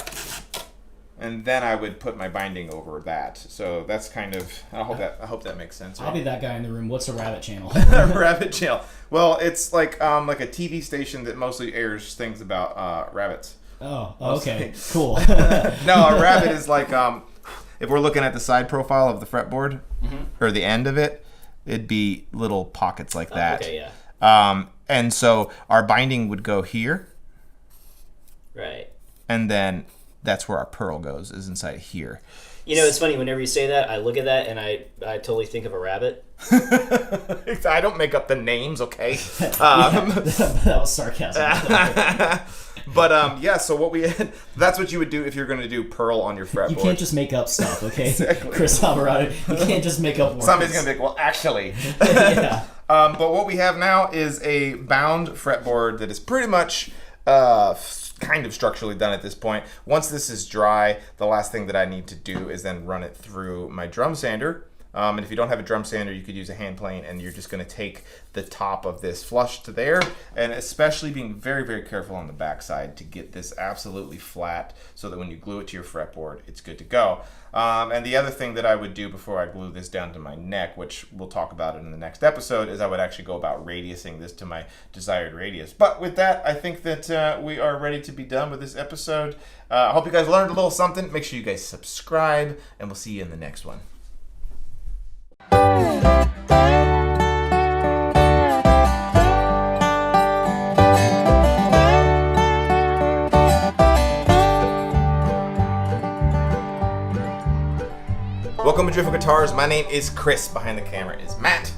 and then I would put my binding over that. So that's kind of, I hope that makes sense. I'll be that guy in the room. What's a rabbit channel? A rabbit channel. Well, it's like a TV station that mostly airs things about rabbits. Oh, okay, cool. No, a rabbit is like, if we're looking at the side profile of the fretboard, or the end of it, it'd be little pockets like that. Okay, yeah. And so our binding would go here. Right. And then that's where our pearl goes, is inside here. You know, it's funny, whenever you say that, I look at that and I totally think of a rabbit. I don't make up the names, okay? That was sarcasm. But yeah, so that's what you would do if you're going to do pearl on your fretboard. You can't just make up stuff, okay? Exactly. Chris Alvarado, you can't just make up words. Somebody's going to be like, well, actually. Yeah. But what we have now is a bound fretboard that is pretty much kind of structurally done at this point. Once this is dry, the last thing that I need to do is then run it through my drum sander. And if you don't have a drum sander, you could use a hand plane, and you're just going to take the top of this flush to there, and especially being very, very careful on the backside to get this absolutely flat so that when you glue it to your fretboard, it's good to go. And the other thing that I would do before I glue this down to my neck, which we'll talk about in the next episode, is I would actually go about radiusing this to my desired radius. But with that, I think that we are ready to be done with this episode. I hope you guys learned a little something. Make sure you guys subscribe, and we'll see you in the next one. Welcome to Driftwood Guitars. My name is Chris. Behind the camera is Matt,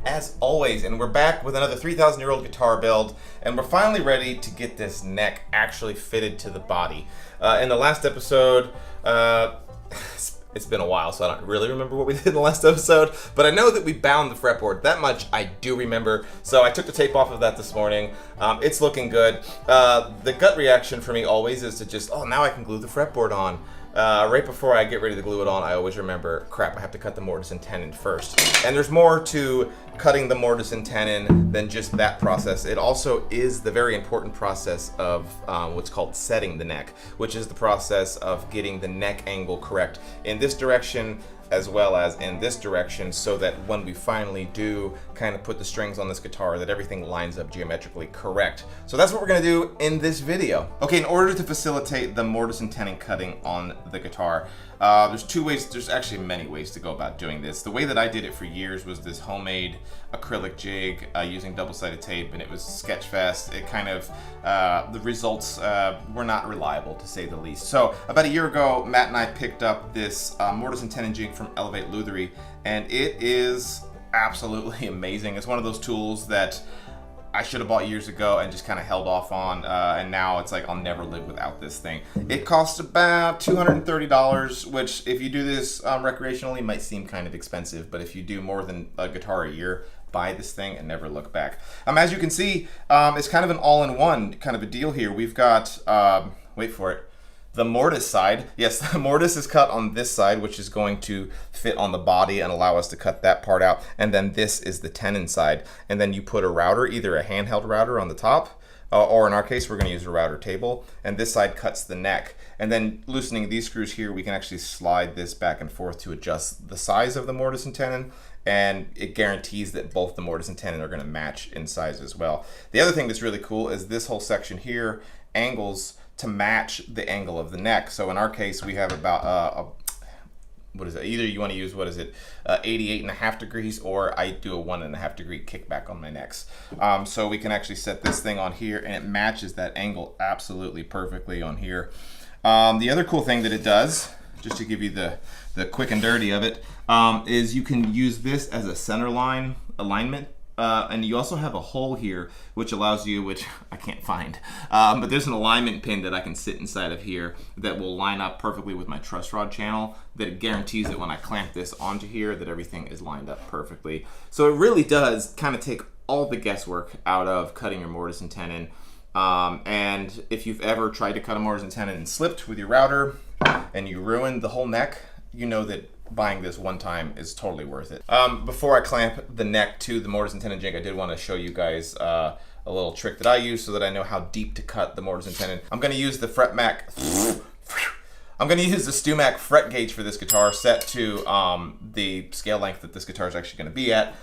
as always, and we're back with another 3,000-year-old guitar build, and we're finally ready to get this neck actually fitted to the body. In the last episode, it's been a while, so I don't really remember what we did in the last episode, but I know that we bound the fretboard. That much I do remember, so I took the tape off of that this morning. It's looking good. The gut reaction for me always is to just, oh, now I can glue the fretboard on. Right before I get ready to glue it on, I always remember, crap, I have to cut the mortise and tenon first. And there's more to cutting the mortise and tenon than just that process. It also is the very important process of what's called setting the neck, which is the process of getting the neck angle correct in this direction as well as in this direction, so that when we finally do kind of put the strings on this guitar, that everything lines up geometrically correct. So that's what we're gonna do in this video. Okay, in order to facilitate the mortise and tenon cutting on the guitar, there's two ways, there's actually many ways to go about doing this. The way that I did it for years was this homemade acrylic jig using double-sided tape, and it was sketch fest. It kind of, the results were not reliable, to say the least. So about a year ago, Matt and I picked up this mortise and tenon jig from Elevate Lutherie, and it is absolutely amazing. It's one of those tools that I should have bought years ago and just kind of held off on, and now it's like I'll never live without this thing. It costs about $230, which if you do this recreationally might seem kind of expensive, but if you do more than a guitar a year, buy this thing and never look back. As you can see, it's kind of an all-in-one kind of a deal here. We've got, wait for it, the mortise side. Yes, the mortise is cut on this side, which is going to fit on the body and allow us to cut that part out. And then this is the tenon side. And then you put a router, either a handheld router on the top, or in our case, we're gonna use a router table. And this side cuts the neck. And then loosening these screws here, we can actually slide this back and forth to adjust the size of the mortise and tenon. And it guarantees that both the mortise and tenon are gonna match in size as well. The other thing that's really cool is this whole section here angles to match the angle of the neck. So in our case, we have about what is it? Either you want to use, 88.5 degrees, or I do a 1.5 degree kickback on my necks. So we can actually set this thing on here, and it matches that angle absolutely perfectly on here. The other cool thing that it does, just to give you the quick and dirty of it, is you can use this as a center line alignment. And you also have a hole here, which allows you, which I can't find, but there's an alignment pin that I can sit inside of here that will line up perfectly with my truss rod channel, that guarantees that when I clamp this onto here, that everything is lined up perfectly. So it really does kind of take all the guesswork out of cutting your mortise and tenon. And if you've ever tried to cut a mortise and tenon and slipped with your router and you ruined the whole neck, you know that buying this one time is totally worth it. Before I clamp the neck to the mortise and tenon jig, I did want to show you guys a little trick that I use so that I know how deep to cut the mortise and tenon. I'm going to use the StewMac fret gauge for this guitar, set to the scale length that this guitar is actually going to be at.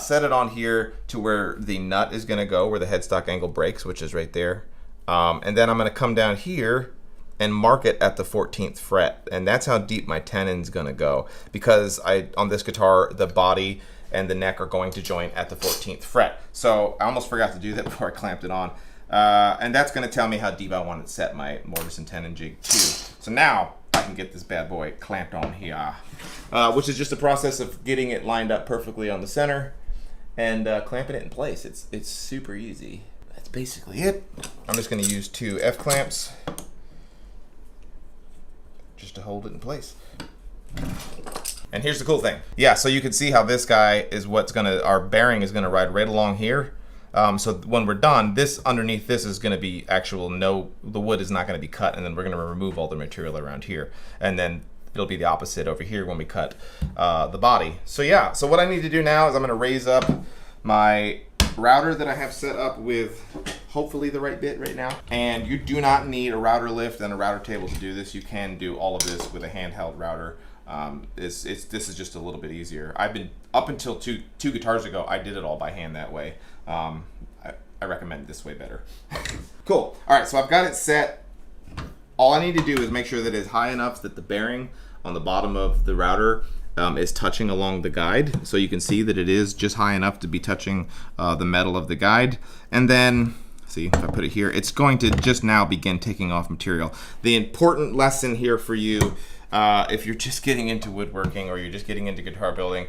Set it on here to where the nut is going to go, where the headstock angle breaks, which is right there. And then I'm going to come down here and mark it at the 14th fret, and that's how deep my tenon's gonna go, because on this guitar the body and the neck are going to join at the 14th fret. So I almost forgot to do that before I clamped it on, and that's gonna tell me how deep I want to set my mortise and tenon jig to. So now I can get this bad boy clamped on here, which is just a process of getting it lined up perfectly on the center and clamping it in place. It's super easy. That's basically it. I'm just gonna use 2 F-clamps just to hold it in place. And here's the cool thing. Yeah, so you can see how this guy is our bearing is gonna ride right along here. So when we're done, this underneath this is gonna be the wood is not gonna be cut, and then we're gonna remove all the material around here. And then it'll be the opposite over here when we cut the body. So yeah, so what I need to do now is I'm gonna raise up my router that I have set up with hopefully the right bit right now. And you do not need a router lift and a router table to do this. You can do all of this with a handheld router. This is just a little bit easier. I've been, up until two guitars ago, I did it all by hand that way. I recommend this way better. Cool. All right, so I've got it set. All I need to do is make sure that it's high enough that the bearing on the bottom of the router is touching along the guide. So you can see that it is just high enough to be touching the metal of the guide. And then, see, if I put it here, it's going to just now begin taking off material. The important lesson here for you, if you're just getting into woodworking or you're just getting into guitar building,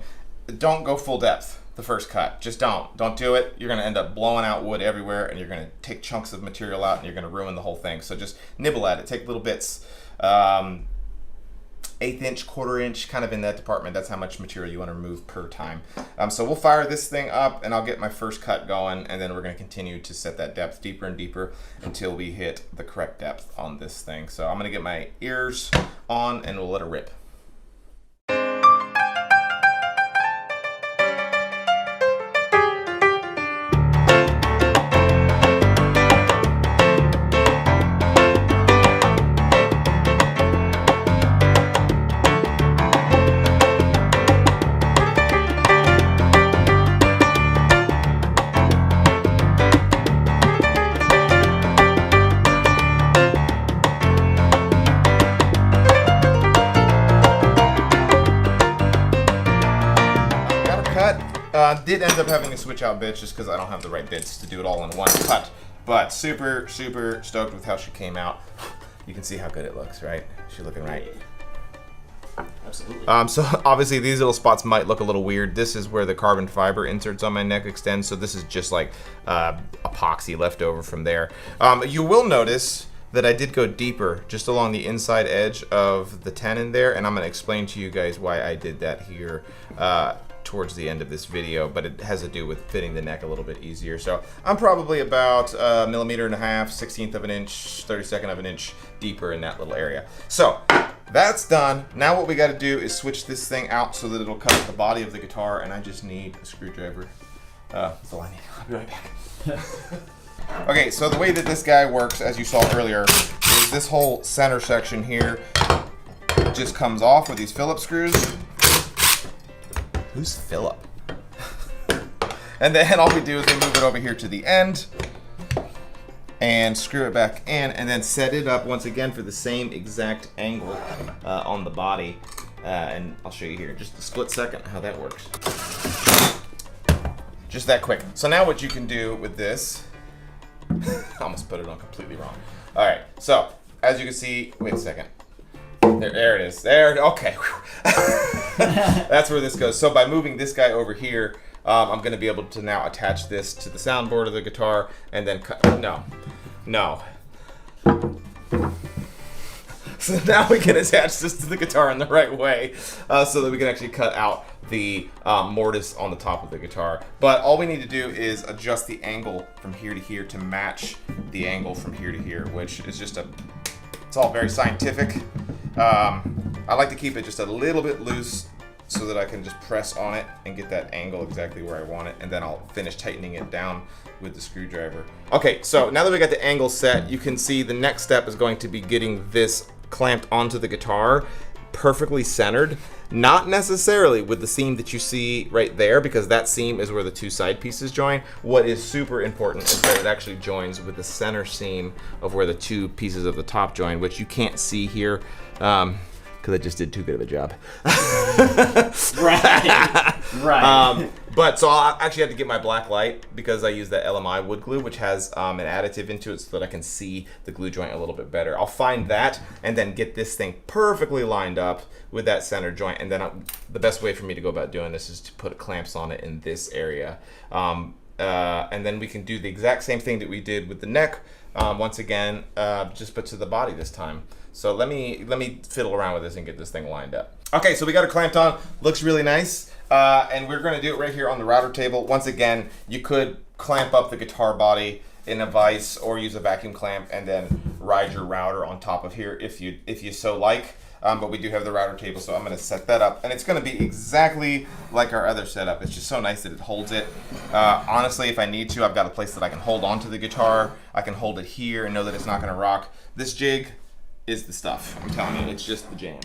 don't go full depth the first cut. Just don't do it. You're gonna end up blowing out wood everywhere, and you're gonna take chunks of material out, and you're gonna ruin the whole thing. So just nibble at it, take little bits. 1/8 inch, 1/4 inch, kind of in that department. That's how much material you want to remove per time. So we'll fire this thing up, and I'll get my first cut going, and then we're going to continue to set that depth deeper and deeper until we hit the correct depth on this thing. So I'm going to get my ears on, and we'll let it rip. Did end up having to switch out bits just because I don't have the right bits to do it all in one cut. But super, super stoked with how she came out. You can see how good it looks, right? She's looking right. Absolutely. So obviously these little spots might look a little weird. This is where the carbon fiber inserts on my neck extend. So this is just like epoxy left over from there. You will notice that I did go deeper just along the inside edge of the tenon there. And I'm gonna explain to you guys why I did that here towards the end of this video, but it has to do with fitting the neck a little bit easier. So I'm probably about 1.5 millimeters, 1/16 of an inch, 32nd of an inch deeper in that little area. So that's done. Now what we got to do is switch this thing out so that it'll cut the body of the guitar, and I just need a screwdriver. That's all I need. I'll be right back. Okay, so the way that this guy works, as you saw earlier, is this whole center section here just comes off with these Phillips screws. Who's Philip? And then all we do is we move it over here to the end and screw it back in, and then set it up once again for the same exact angle on the body. And I'll show you here in just a split second how that works. Just that quick. So now what you can do with this, I almost put it on completely wrong. All right, so as you can see, wait a second. There it is. There, okay. That's where this goes. So by moving this guy over here, I'm going to be able to now attach this to the soundboard of the guitar and then cut. No. So now we can attach this to the guitar in the right way so that we can actually cut out the mortise on the top of the guitar. But all we need to do is adjust the angle from here to here to match the angle from here to here, which is just it's all very scientific. I like to keep it just a little bit loose so that I can just press on it and get that angle exactly where I want it, and then I'll finish tightening it down with the screwdriver. Okay, so now that we got the angle set, you can see the next step is going to be getting this clamped onto the guitar perfectly centered, not necessarily with the seam that you see right there, because that seam is where the two side pieces join. What is super important is that it actually joins with the center seam of where the two pieces of the top join, which you can't see here because I just did too good of a job. Right. But so I actually had to get my black light because I use that LMI wood glue, which has an additive into it so that I can see the glue joint a little bit better. I'll find that and then get this thing perfectly lined up with that center joint. And then the best way for me to go about doing this is to put clamps on it in this area. And then we can do the exact same thing that we did with the neck. Once again, just put to the body this time. So let me fiddle around with this and get this thing lined up. Okay, so we got it clamped on. Looks really nice. And we're going to do it right here on the router table. Once again, you could clamp up the guitar body in a vise or use a vacuum clamp and then ride your router on top of here if you so like. but we do have the router table, so I'm going to set that up. And it's going to be exactly like our other setup. It's just so nice that it holds it. Honestly, if I need to, I've got a place that I can hold onto the guitar. I can hold it here and know that it's not going to rock. This jig is the stuff. I'm telling you, it's just the jam.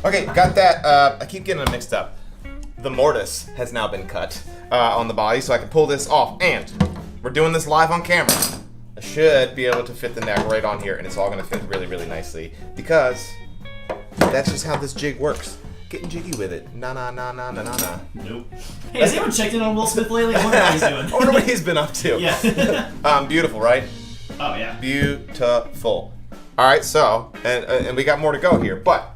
Okay, got that. I keep getting them mixed up. The mortise has now been cut on the body, so I can pull this off. And we're doing this live on camera. I should be able to fit the neck right on here, and it's all going to fit really, really nicely because that's just how this jig works. Getting jiggy with it. Nah. Nope. Hey, has anyone checked in on Will Smith lately? I wonder what he's doing. I wonder what he's been up to. Yeah. Beautiful, right? Oh, yeah. Beautiful. All right, so, and we got more to go here, but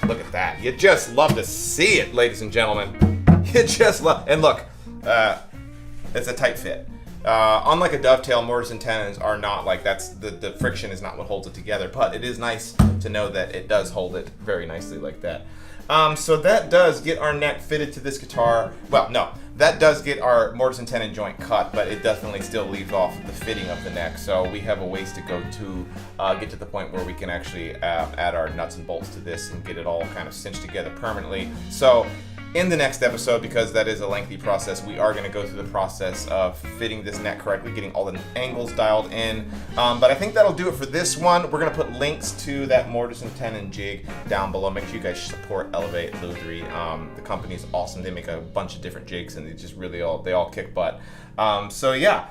look at that. You just love to see it, ladies and gentlemen. You just love, and look, it's a tight fit. Unlike a dovetail, mortise and tenons are not like, that's the friction is not what holds it together, but it is nice to know that it does hold it very nicely like that. So that does get our neck fitted to this guitar. Well, no, that does get our mortise and tenon joint cut, but it definitely still leaves off the fitting of the neck. So we have a ways to go to get to the point where we can actually add our nuts and bolts to this and get it all kind of cinched together permanently. So in the next episode, because that is a lengthy process, we are going to go through the process of fitting this neck correctly, getting all the angles dialed in. But I think that'll do it for this one. We're going to put links to that mortise and tenon jig down below. Make sure you guys support Elevate Luthery. The company is awesome. They make a bunch of different jigs, and they just really all kick butt. So yeah,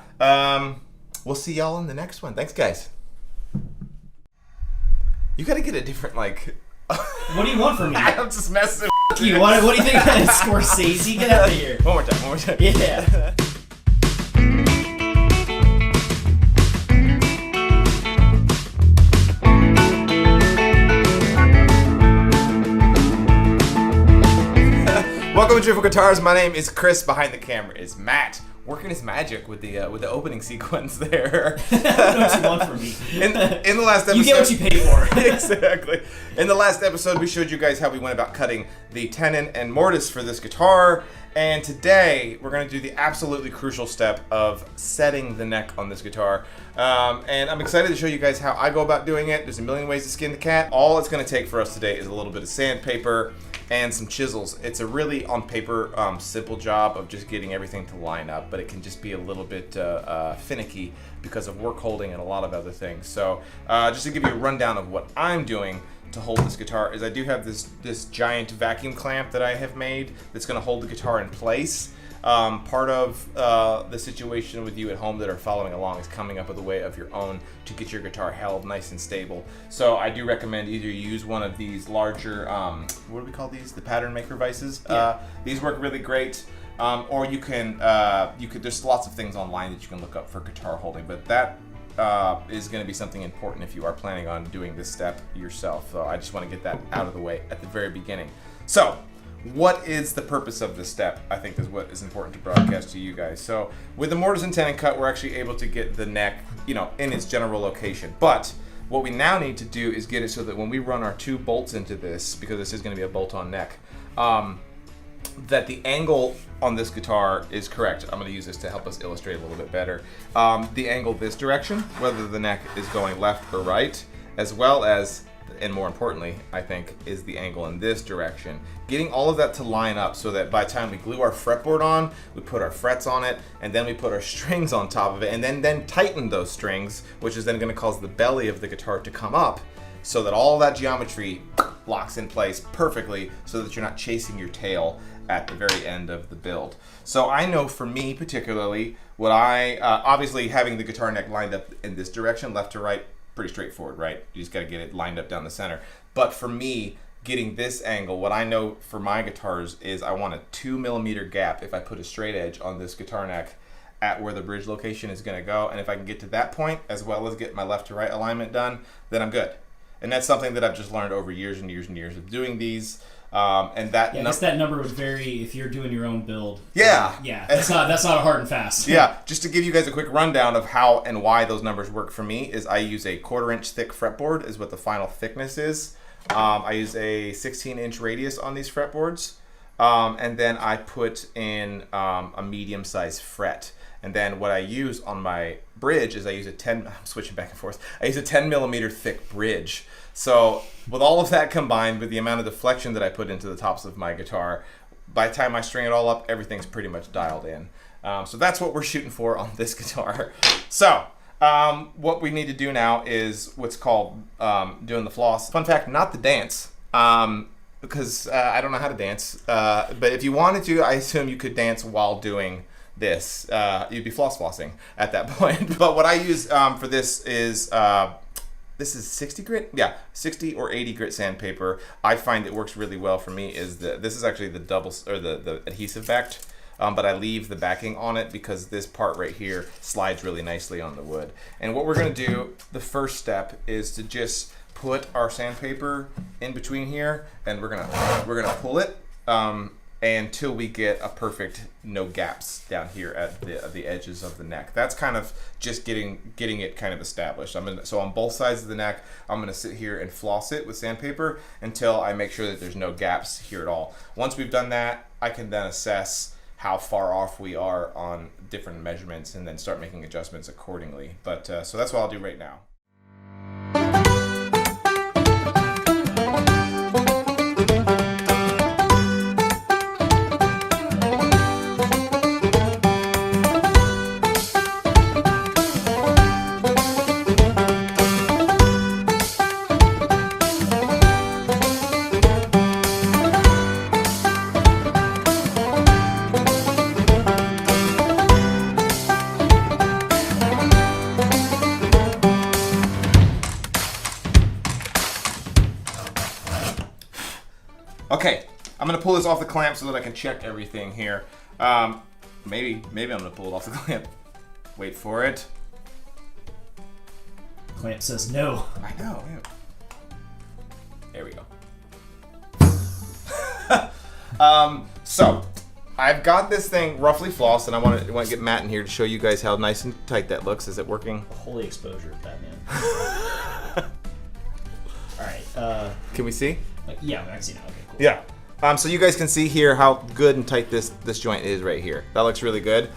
we'll see y'all in the next one. Thanks, guys. You got to get a different What do you want from me? I'm just messing. You, what do you think? Scorsese? Get out of here. One more time. Yeah. Welcome to Triple Guitars. My name is Chris. Behind the camera is Matt, working his magic with the opening sequence there. I don't know what you want from me. In the last episode, you get what you pay for. Exactly. In the last episode, we showed you guys how we went about cutting the tenon and mortise for this guitar. And today, we're going to do the absolutely crucial step of setting the neck on this guitar. And I'm excited to show you guys how I go about doing it. There's a million ways to skin the cat. All it's going to take for us today is a little bit of sandpaper and some chisels. It's a really, on paper, simple job of just getting everything to line up, but it can just be a little bit finicky because of work holding and a lot of other things. So just to give you a rundown of what I'm doing to hold this guitar is I do have this giant vacuum clamp that I have made that's going to hold the guitar in place. Part of the situation with you at home that are following along is coming up with a way of your own to get your guitar held nice and stable. So I do recommend either you use one of these larger, what do we call these? The pattern maker vices. Yeah. These work really great. Or you can, there's lots of things online that you can look up for guitar holding, but that is going to be something important if you are planning on doing this step yourself. So I just want to get that out of the way at the very beginning. So what is the purpose of this step, I think is what is important to broadcast to you guys. So with the mortise and tenon cut, we're actually able to get the neck, in its general location. But what we now need to do is get it so that when we run our 2 bolts into this, because this is going to be a bolt-on neck, that the angle on this guitar is correct. I'm going to use this to help us illustrate a little bit better. The angle this direction, whether the neck is going left or right, as well as, and more importantly, I think, is the angle in this direction. Getting all of that to line up so that by the time we glue our fretboard on, we put our frets on it, and then we put our strings on top of it, and then tighten those strings, which is then going to cause the belly of the guitar to come up, so that all that geometry locks in place perfectly so that you're not chasing your tail at the very end of the build. So I know for me particularly, what obviously having the guitar neck lined up in this direction, left to right, pretty straightforward, right? You just got to get it lined up down the center. But for me, getting this angle, what I know for my guitars is I want a 2mm gap if I put a straight edge on this guitar neck at where the bridge location is going to go. And if I can get to that point, as well as get my left to right alignment done, then I'm good. And that's something that I've just learned over years and years and years of doing these. And that I guess that number would vary if you're doing your own build. Yeah. Yeah, that's not a hard and fast. Yeah, just to give you guys a quick rundown of how and why those numbers work for me is I use a 1/4 inch thick fretboard is what the final thickness is. I use a 16-inch radius on these fretboards. And then I put in a medium-sized fret. And then what I use on my bridge is I use I'm switching back and forth. I use a 10 millimeter thick bridge. So with all of that combined with the amount of deflection that I put into the tops of my guitar, by the time I string it all up, everything's pretty much dialed in. So that's what we're shooting for on this guitar. So what we need to do now is what's called doing the floss. Fun fact, not the dance. Because I don't know how to dance. But if you wanted to, I assume you could dance while doing this. You'd be flossing at that point. But what I use for this is 60 grit? Yeah, 60 or 80 grit sandpaper. I find it works really well for me is this is actually the double, or the adhesive backed. But I leave the backing on it because this part right here slides really nicely on the wood. And what we're gonna do, the first step is to just put our sandpaper in between here, and we're gonna pull it until we get a perfect no gaps down here at the edges of the neck. That's kind of just getting it kind of established. So on both sides of the neck, I'm gonna sit here and floss it with sandpaper until I make sure that there's no gaps here at all. Once we've done that, I can then assess how far off we are on different measurements and then start making adjustments accordingly. But so that's what I'll do right now. Okay, I'm gonna pull this off the clamp so that I can check everything here. Maybe I'm gonna pull it off the clamp. Wait for it. Clamp says no. I know. Yeah. There we go. So I've got this thing roughly flossed, and I want to get Matt in here to show you guys how nice and tight that looks. Is it working? Holy exposure, Batman. All right. Can we see? Yeah, I can see now. Okay, cool. Yeah. So you guys can see here how good and tight this joint is right here. That looks really good.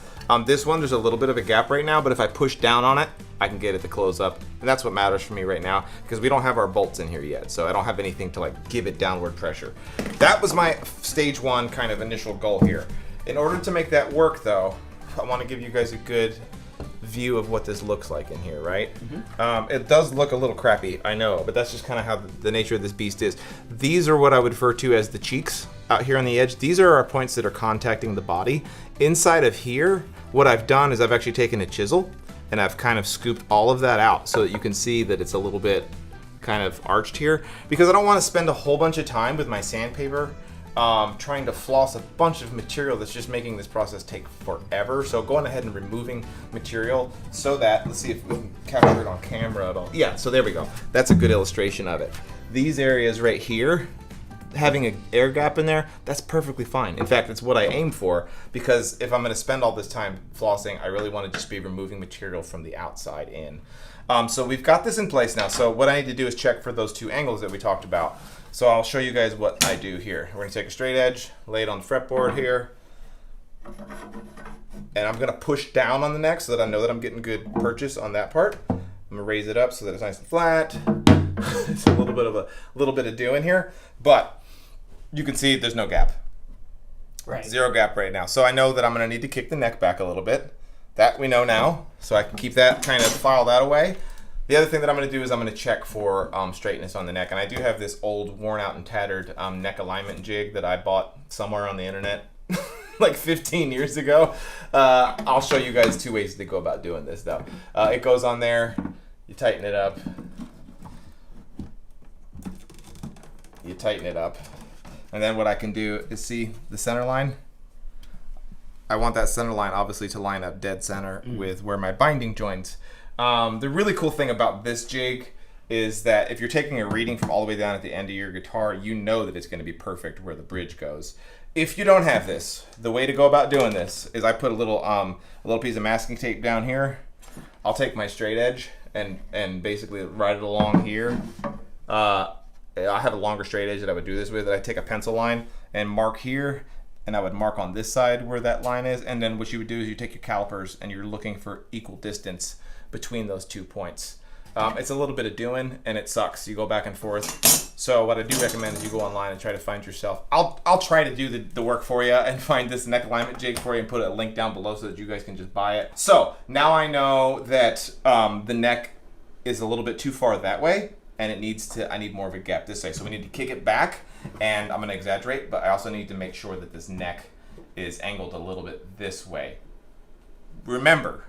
This one, there's a little bit of a gap right now, but if I push down on it, I can get it to close up. And that's what matters for me right now, because we don't have our bolts in here yet. So I don't have anything to like give it downward pressure. That was my stage one kind of initial goal here. In order to make that work though, I want to give you guys a good view of what this looks like in here, right? It does look a little crappy, I know, but that's just kind of how the nature of this beast is. These are what I would refer to as the cheeks out here on the edge. These are our points that are contacting the body. Inside of here, what I've done is I've actually taken a chisel and I've kind of scooped all of that out so that you can see that it's a little bit kind of arched here, because I don't want to spend a whole bunch of time with my sandpaper trying to floss a bunch of material that's just making this process take forever. So going ahead and removing material so that, let's see if we can capture it on camera at all. Yeah, so there we go. That's a good illustration of it. These areas right here, having an air gap in there, that's perfectly fine. In fact, it's what I aim for, because if I'm gonna spend all this time flossing, I really wanna just be removing material from the outside in. So we've got this in place now. So what I need to do is check for those two angles that we talked about. So I'll show you guys what I do here. We're gonna take a straight edge, lay it on the fretboard here, and I'm gonna push down on the neck so that I know that I'm getting good purchase on that part. I'm gonna raise it up so that it's nice and flat. It's a little bit of doing here, but you can see there's no gap. Right. Zero gap right now. So I know that I'm gonna need to kick the neck back a little bit. That we know now, so I can keep that, kind of file that away. The other thing that I'm going to do is I'm going to check for straightness on the neck, and I do have this old, worn out and tattered neck alignment jig that I bought somewhere on the internet like 15 years ago. I'll show you guys two ways to go about doing this though. It goes on there, you tighten it up, and then what I can do is see the center line. I want that center line obviously to line up dead center with where my binding joints. The really cool thing about this jig is that if you're taking a reading from all the way down at the end of your guitar, you know that it's going to be perfect where the bridge goes. If you don't have this, the way to go about doing this is I put a little piece of masking tape down here. I'll take my straight edge and basically ride it along here. I have a longer straight edge that I would do this with. I take a pencil line and mark here, and I would mark on this side where that line is. And then what you would do is you take your calipers and you're looking for equal distance between those 2 points. It's a little bit of doing, and it sucks. You go back and forth. So what I do recommend is you go online and try to find yourself. I'll try to do the work for you and find this neck alignment jig for you and put a link down below so that you guys can just buy it. So now I know that the neck is a little bit too far that way, and I need more of a gap this way. So we need to kick it back, and I'm gonna exaggerate, but I also need to make sure that this neck is angled a little bit this way. Remember,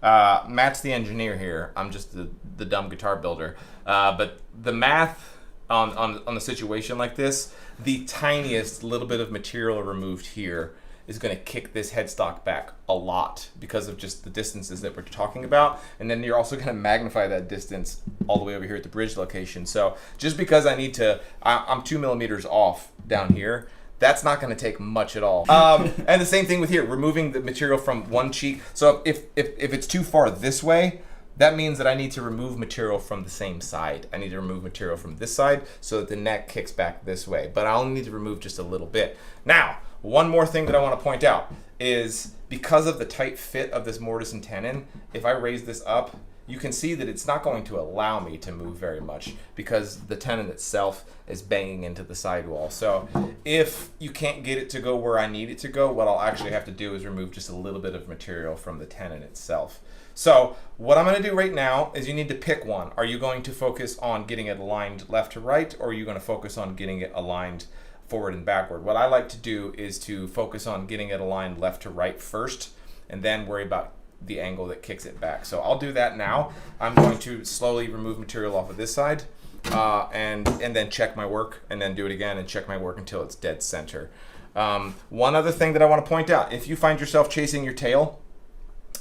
Matt's the engineer here. I'm just the dumb guitar builder. But the math on a situation like this, the tiniest little bit of material removed here is going to kick this headstock back a lot because of just the distances that we're talking about. And then you're also going to magnify that distance all the way over here at the bridge location. So just because I'm 2 millimeters off down here, that's not going to take much at all. And the same thing with here, removing the material from one cheek. So if it's too far this way, that means that I need to remove material from the same side. I need to remove material from this side so that the neck kicks back this way. But I only need to remove just a little bit. Now, one more thing that I want to point out is because of the tight fit of this mortise and tenon, if I raise this up, you can see that it's not going to allow me to move very much because the tenon itself is banging into the sidewall. So if you can't get it to go where I need it to go, what I'll actually have to do is remove just a little bit of material from the tenon itself. So what I'm going to do right now is you need to pick one. Are you going to focus on getting it aligned left to right, or are you going to focus on getting it aligned forward and backward? What I like to do is to focus on getting it aligned left to right first, and then worry about the angle that kicks it back. So I'll do that now. I'm going to slowly remove material off of this side and then check my work, and then do it again and check my work until it's dead center. One other thing that I want to point out, if you find yourself chasing your tail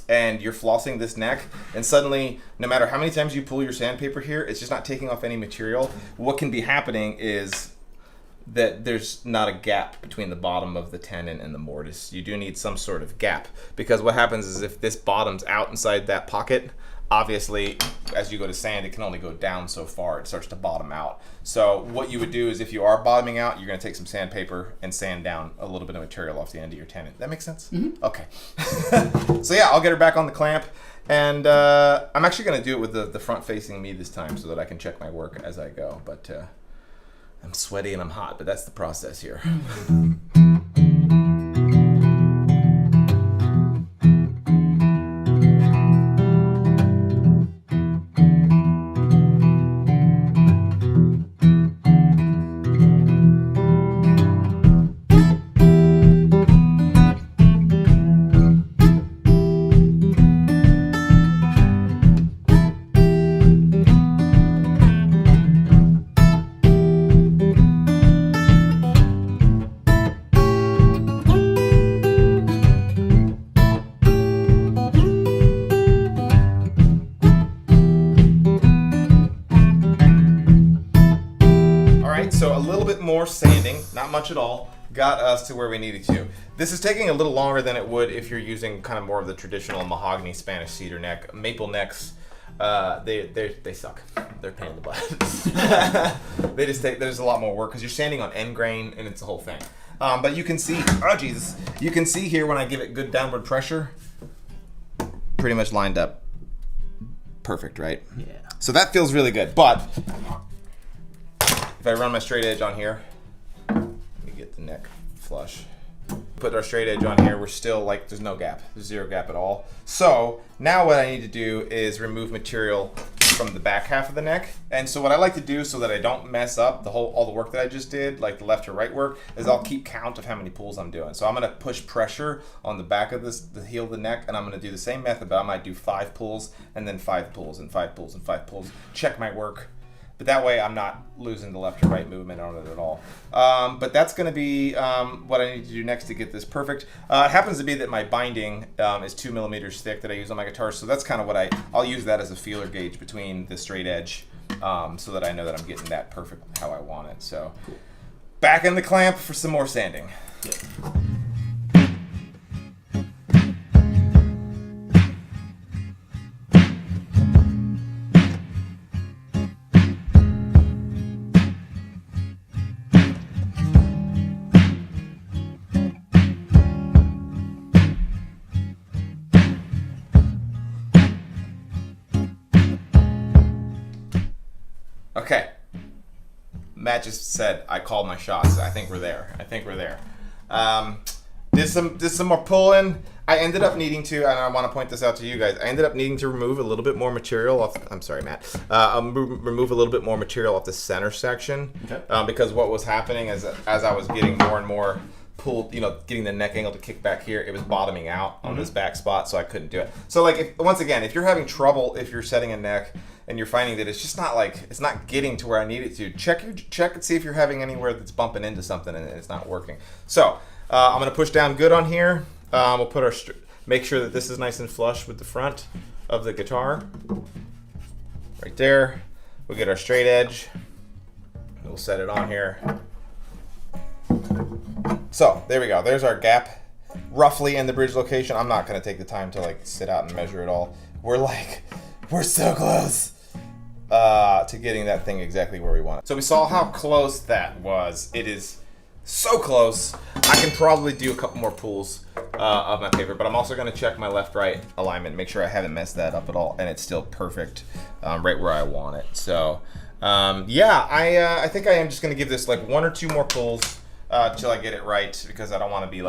and you're flossing this neck, and suddenly, no matter how many times you pull your sandpaper here, it's just not taking off any material, what can be happening is that there's not a gap between the bottom of the tenon and the mortise. You do need some sort of gap, because what happens is if this bottoms out inside that pocket, obviously as you go to sand, it can only go down so far. It starts to bottom out. So what you would do is if you are bottoming out, you're going to take some sandpaper and sand down a little bit of material off the end of your tenon. That makes sense? Mm-hmm. Okay. So yeah, I'll get her back on the clamp, and I'm actually going to do it with the front facing me this time so that I can check my work as I go. But I'm sweaty and I'm hot, but that's the process here. So a little bit more sanding, not much at all, got us to where we needed to. This is taking a little longer than it would if you're using kind of more of the traditional mahogany Spanish cedar neck. Maple necks, they suck. They're a pain in the butt. There's a lot more work because you're sanding on end grain and it's the whole thing. But you can see, oh Jesus, you can see here when I give it good downward pressure, pretty much lined up. Perfect, right? Yeah. So that feels really good, but if I run my straight edge on here, let me get the neck flush. Put our straight edge on here, we're still like, there's no gap. There's zero gap at all. So now what I need to do is remove material from the back half of the neck. And so what I like to do so that I don't mess up all the work that I just did, like the left to right work, is I'll keep count of how many pulls I'm doing. So I'm gonna push pressure on the back of the heel of the neck, and I'm gonna do the same method, but I might do 5 pulls and then 5 pulls and 5 pulls and 5 pulls. Check my work. But that way I'm not losing the left to right movement on it at all. But that's going to be what I need to do next to get this perfect. It happens to be that my binding is 2 millimeters thick that I use on my guitar, so that's kind of what I'll use that as a feeler gauge between the straight edge so that I know that I'm getting that perfect how I want it. So back in the clamp for some more sanding. Yeah. Okay. Matt just said I called my shots. I think we're there. Did some more pulling. I ended up needing to, and I want to point this out to you guys. I ended up needing to remove a little bit more material off. I'm sorry, Matt. Remove a little bit more material off the center section, because what was happening is as I was getting more and more pulled, getting the neck angle to kick back here, it was bottoming out on this back spot, so I couldn't do it. So once again, if you're having trouble, if you're setting a neck and you're finding that it's just not it's not getting to where I need it to, check and see if you're having anywhere that's bumping into something and it's not working. So I'm gonna push down good on here. We'll put make sure that this is nice and flush with the front of the guitar. Right there. We'll get our straight edge. We'll set it on here. So there we go. There's our gap, roughly in the bridge location. I'm not gonna take the time to sit out and measure it all. We're so close to getting that thing exactly where we want it. So we saw how close that was. It is so close. I can probably do a couple more pulls of my paper, but I'm also going to check my left-right alignment, make sure I haven't messed that up at all, and it's still perfect right where I want it. So yeah, I think I am just going to give this 1 or 2 more pulls till I get it right, because I don't want to be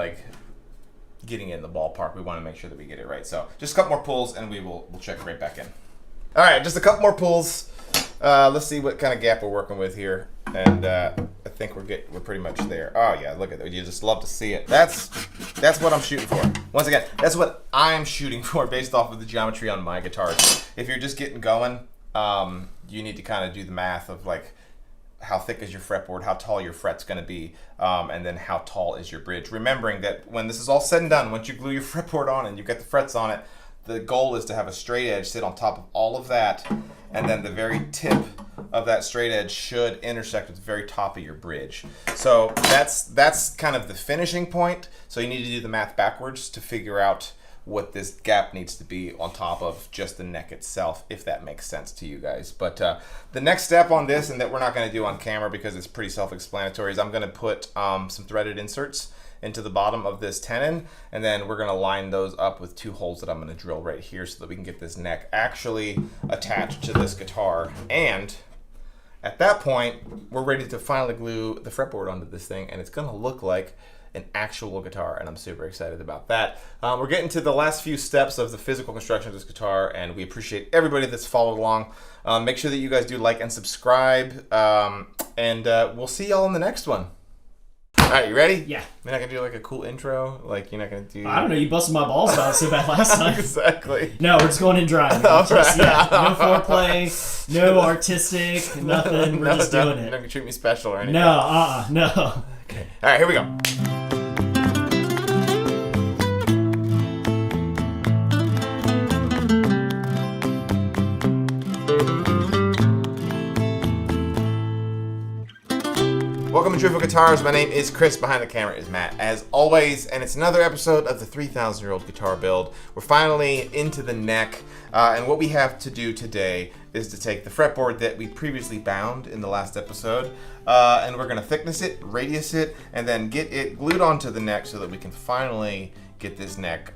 getting in the ballpark. We want to make sure that we get it right. So just a couple more pulls and we'll check right back in. All right, just a couple more pulls. Let's see what kind of gap we're working with here. And I think we're pretty much there. Oh yeah, look at that. You just love to see it. That's what I'm shooting for. Once again, that's what I'm shooting for based off of the geometry on my guitars. If you're just getting going, you need to kind of do the math of how thick is your fretboard, how tall your fret's going to be, and then how tall is your bridge. Remembering that when this is all said and done, once you glue your fretboard on and you get the frets on it, the goal is to have a straight edge sit on top of all of that, and then the very tip of that straight edge should intersect with the very top of your bridge. So that's kind of the finishing point. So you need to do the math backwards to figure out what this gap needs to be on top of just the neck itself, if that makes sense to you guys. But the next step on this, and that we're not going to do on camera because it's pretty self-explanatory, is I'm going to put some threaded inserts into the bottom of this tenon, and then we're going to line those up with 2 holes that I'm going to drill right here so that we can get this neck actually attached to this guitar. And at that point, we're ready to finally glue the fretboard onto this thing, and it's going to look like an actual guitar, and I'm super excited about that. We're getting to the last few steps of the physical construction of this guitar, and we appreciate everybody that's followed along. Make sure that you guys do like and subscribe, and we'll see y'all in the next one. All right, you ready? Yeah. You're not gonna do a cool intro? You're not gonna do... I don't know, you busted my balls about it so bad last time. Exactly. No, we're just going in dry. Man. All Just, right. no foreplay, no artistic, nothing. We're just doing You're it. not gonna treat me special or anything. No, no. Okay. All right, here we go. Welcome to Truthful Guitars. My name is Chris. Behind the camera is Matt, as always, and it's another episode of the 3,000-year-old guitar build. We're finally into the neck, and what we have to do today is to take the fretboard that we previously bound in the last episode, and we're going to thickness it, radius it, and then get it glued onto the neck so that we can finally get this neck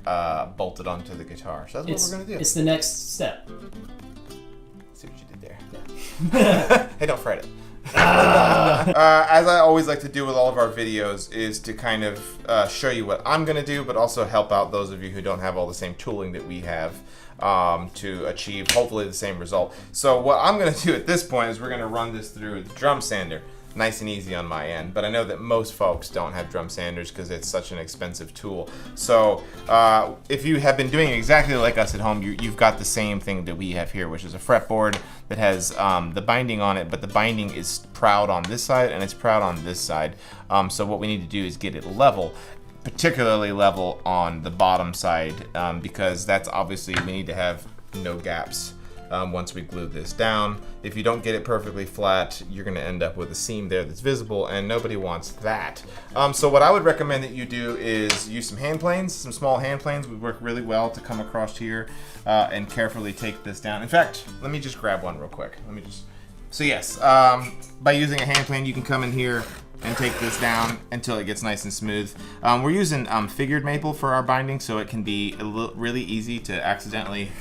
bolted onto the guitar. So that's what we're going to do. It's the next step. See what you did there. Hey, don't fret it. As I always like to do with all of our videos, is to kind of show you what I'm going to do, but also help out those of you who don't have all the same tooling that we have to achieve hopefully the same result. So what I'm going to do at this point is we're going to run this through the drum sander. Nice and easy on my end, but I know that most folks don't have drum sanders because it's such an expensive tool. So if you have been doing exactly like us at home, you've got the same thing that we have here, which is a fretboard that has the binding on it, but the binding is proud on this side and it's proud on this side. So what we need to do is get it level, particularly level on the bottom side, because that's obviously, we need to have no gaps once we glue this down. If you don't get it perfectly flat, you're gonna end up with a seam there that's visible, and nobody wants that. So what I would recommend that you do is use some hand planes. Some small hand planes would work really well to come across here and carefully take this down. In fact, let me just grab one real quick. So yes, by using a hand plane, you can come in here and take this down until it gets nice and smooth. We're using figured maple for our binding, so it can be really easy to accidentally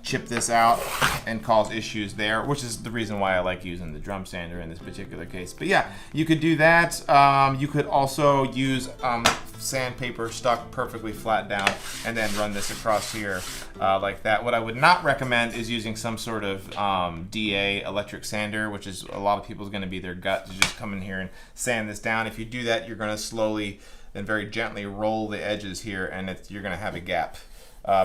chip this out and cause issues there, which is the reason why I like using the drum sander in this particular case. But yeah, you could do that. You could also use sandpaper stuck perfectly flat down and then run this across here like that. What I would not recommend is using some sort of DA electric sander, which is a lot of people's going to be their gut, to just come in here and sand this down. If you do that, you're going to slowly and very gently roll the edges here, and you're going to have a gap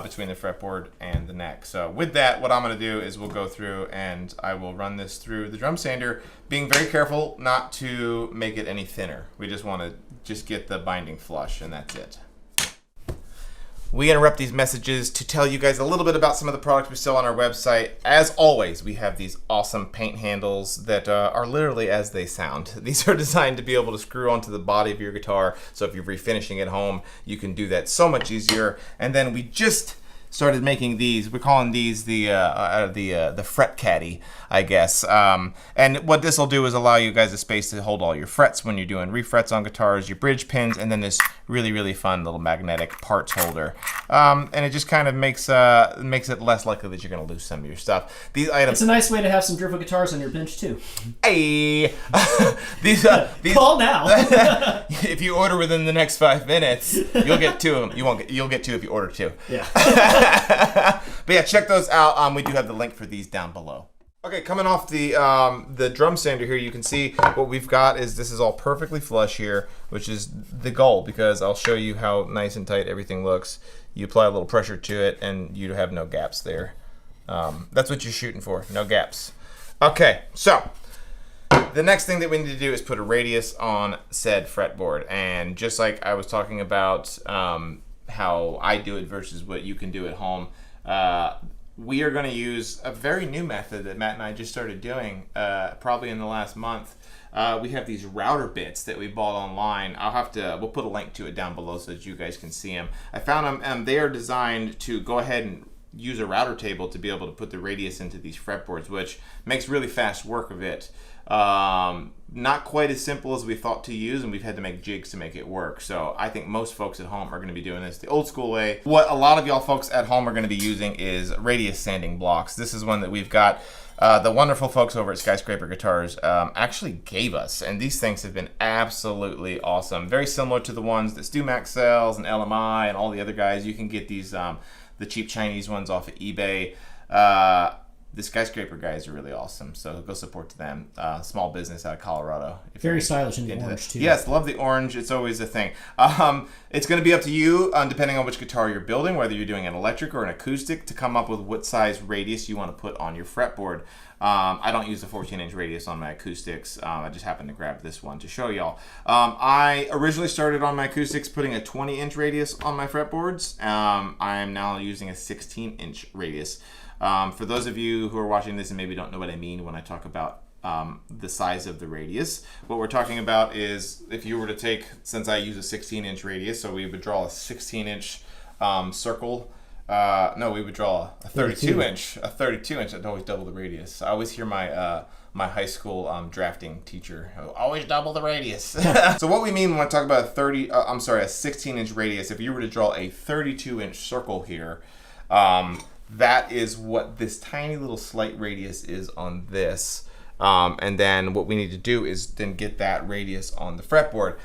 between the fretboard and the neck. So with that, what I'm going to do is we'll go through and I will run this through the drum sander, being very careful not to make it any thinner. We just want to get the binding flush, and that's it. We interrupt these messages to tell you guys a little bit about some of the products we sell on our website. As always, we have these awesome paint handles that are literally as they sound. These are designed to be able to screw onto the body of your guitar, so if you're refinishing at home, you can do that so much easier. And then we just started making these. We're calling these the fret caddy, I guess. And what this will do is allow you guys a space to hold all your frets when you're doing refrets on guitars, your bridge pins, and then this really fun little magnetic parts holder. And it just kind of makes it less likely that you're going to lose some of your stuff. These items. It's a nice way to have some drivel guitars on your bench too. Hey, these Call now. If you order within the next 5 minutes, you'll get 2 of them. You'll get 2 if you order 2. Yeah. But yeah, check those out. We do have the link for these down below. Okay, coming off the drum sander here, you can see what we've got is this is all perfectly flush here, which is the goal, because I'll show you how nice and tight everything looks. You apply a little pressure to it and you have no gaps there. That's what you're shooting for, no gaps. Okay, so the next thing that we need to do is put a radius on said fretboard. And just like I was talking about how I do it versus what you can do at home, we are going to use a very new method that Matt and I just started doing probably in the last month. We have these router bits that we bought online. We'll put a link to it down below so that you guys can see them. I found them, and they are designed to go ahead and use a router table to be able to put the radius into these fretboards, which makes really fast work of it. Not quite as simple as we thought to use, and we've had to make jigs to make it work. So I think most folks at home are going to be doing this the old school way. What a lot of y'all folks at home are going to be using is radius sanding blocks. This is one that we've got the wonderful folks over at Skyscraper Guitars actually gave us, and these things have been absolutely awesome. Very similar to the ones that StewMac sells and LMI and all the other guys. You can get these the cheap Chinese ones off of eBay. The Skyscraper guys are really awesome, so go support them. Small business out of Colorado. Very stylish in the orange too. Yes, love the orange. It's always a thing. It's going to be up to you, depending on which guitar you're building, whether you're doing an electric or an acoustic, to come up with what size radius you want to put on your fretboard. I don't use a 14-inch radius on my acoustics. I just happened to grab this one to show y'all. I originally started on my acoustics putting a 20-inch radius on my fretboards. I am now using a 16-inch radius. For those of you who are watching this and maybe don't know what I mean when I talk about the size of the radius, what we're talking about is if you were to take, since I use a 16-inch radius, so we would draw a 16-inch circle. No, we would draw a 32-inch. A 32-inch, I'd always double the radius. I always hear my my high school drafting teacher, always double the radius. So what we mean when I talk about a 16-inch radius, if you were to draw a 32-inch circle here, that is what this tiny little slight radius is on this. And then what we need to do is then get that radius on the fretboard.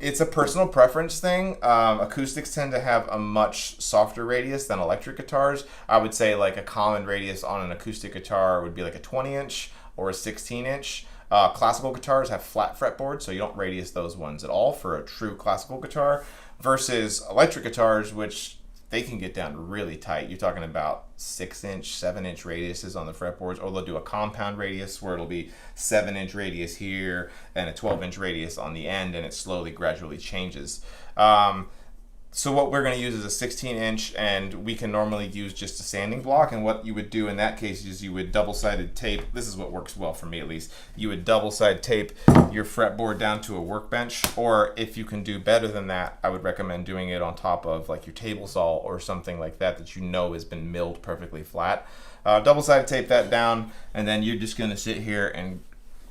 It's a personal preference thing. Acoustics tend to have a much softer radius than electric guitars. I would say like a common radius on an acoustic guitar would be like a 20-inch or a 16-inch. Classical guitars have flat fretboards, so you don't radius those ones at all for a true classical guitar, versus electric guitars, which they can get down really tight. You're talking about 6-inch, 7-inch radiuses on the fretboards, or they'll do a compound radius where it'll be 7-inch radius here and a 12-inch radius on the end, and it slowly, gradually changes. So what we're going to use is a 16 inch, and we can normally use just a sanding block. And what you would do in that case is you would double-sided tape. This is what works well for me, at least. You would double-side tape your fretboard down to a workbench, or if you can do better than that, I would recommend doing it on top of like your table saw or something like that that you know has been milled perfectly flat. Double-sided tape that down, and then you're just going to sit here and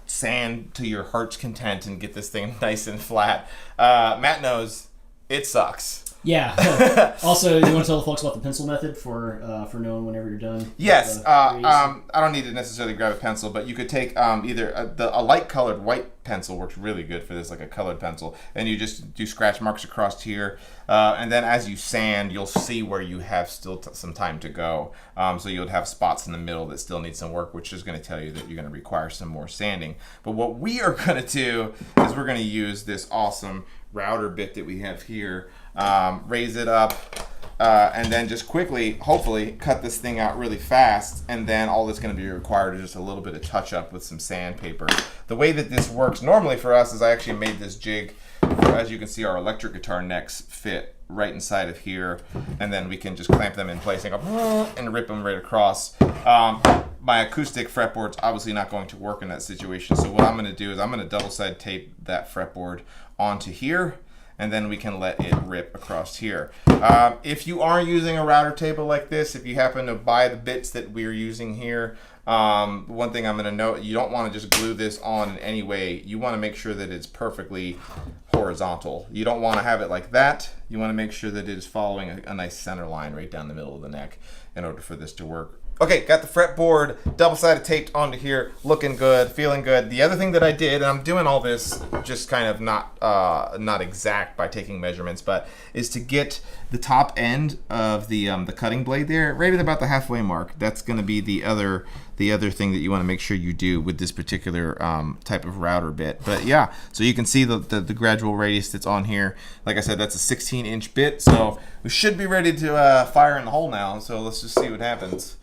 sand to your heart's content and get this thing nice and flat. Matt knows it sucks. Yeah. Also, you want to tell the folks about the pencil method for knowing whenever you're done? Yes. I don't need to necessarily grab a pencil, but you could take either a light colored white pencil works really good for this, like a colored pencil, and you just do scratch marks across here, and then as you sand, you'll see where you have still some time to go. So you'll have spots in the middle that still need some work, which is going to tell you that you're going to require some more sanding. But what we are going to do is we're going to use this awesome router bit that we have here. Raise it up, and then just quickly, hopefully, cut this thing out really fast, and then all that's going to be required is just a little bit of touch up with some sandpaper. The way that this works normally for us is I actually made this jig for, as you can see, our electric guitar necks fit right inside of here, and then we can just clamp them in place and go and rip them right across. My acoustic fretboard's obviously not going to work in that situation, so what I'm going to do is I'm going to double side tape that fretboard onto here, and then we can let it rip across here. If you are using a router table like this, if you happen to buy the bits that we're using here, one thing I'm going to note, you don't want to just glue this on in any way. You want to make sure that it's perfectly horizontal. You don't want to have it like that. You want to make sure that it is following a nice center line right down the middle of the neck in order for this to work. Okay, got the fretboard double-sided taped onto here, looking good, feeling good. The other thing that I did, and I'm doing all this just kind of not exact by taking measurements, but is to get the top end of the cutting blade there right at about the halfway mark. That's going to be the other thing that you want to make sure you do with this particular type of router bit. But yeah, so you can see the gradual radius that's on here. Like I said, that's a 16-inch bit, so we should be ready to fire in the hole now. So let's just see what happens.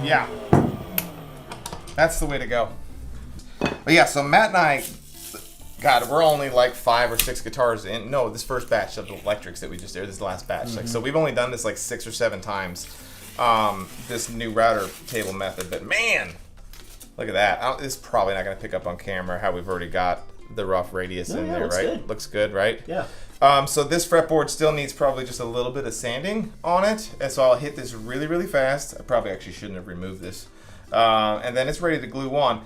Yeah, that's the way to go. But yeah, so Matt and I, God, we're only like 5 or 6 guitars in. No, this first batch of the electrics that we just did, this is the last batch. Like, so we've only done this like 6 or 7 times, this new router table method. But man, look at that. It's probably not going to pick up on camera how we've already got the rough radius in there, right? Good. Looks good, right? Yeah. So this fretboard still needs probably just a little bit of sanding on it, and so I'll hit this really, really fast. I probably actually shouldn't have removed this. And then it's ready to glue on.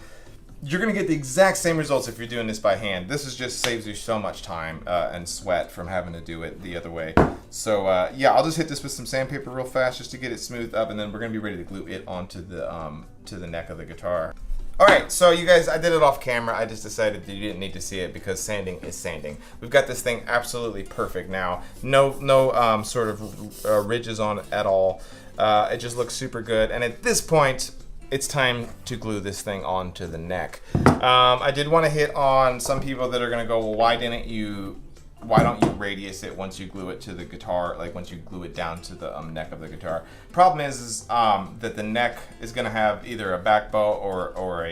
You're going to get the exact same results if you're doing this by hand. This just saves you so much time and sweat from having to do it the other way. So yeah, I'll just hit this with some sandpaper real fast just to get it smoothed up, and then we're going to be ready to glue it onto the neck of the guitar. All right, so you guys, I did it off camera. I just decided that you didn't need to see it because sanding is sanding. We've got this thing absolutely perfect now. No sort of ridges on it at all. It just looks super good. And at this point, it's time to glue this thing onto the neck. I did want to hit on some people that are going to go, well, why don't you radius it once you glue it to the guitar, like once you glue it down to the neck of the guitar? Problem is that the neck is going to have either a back bow or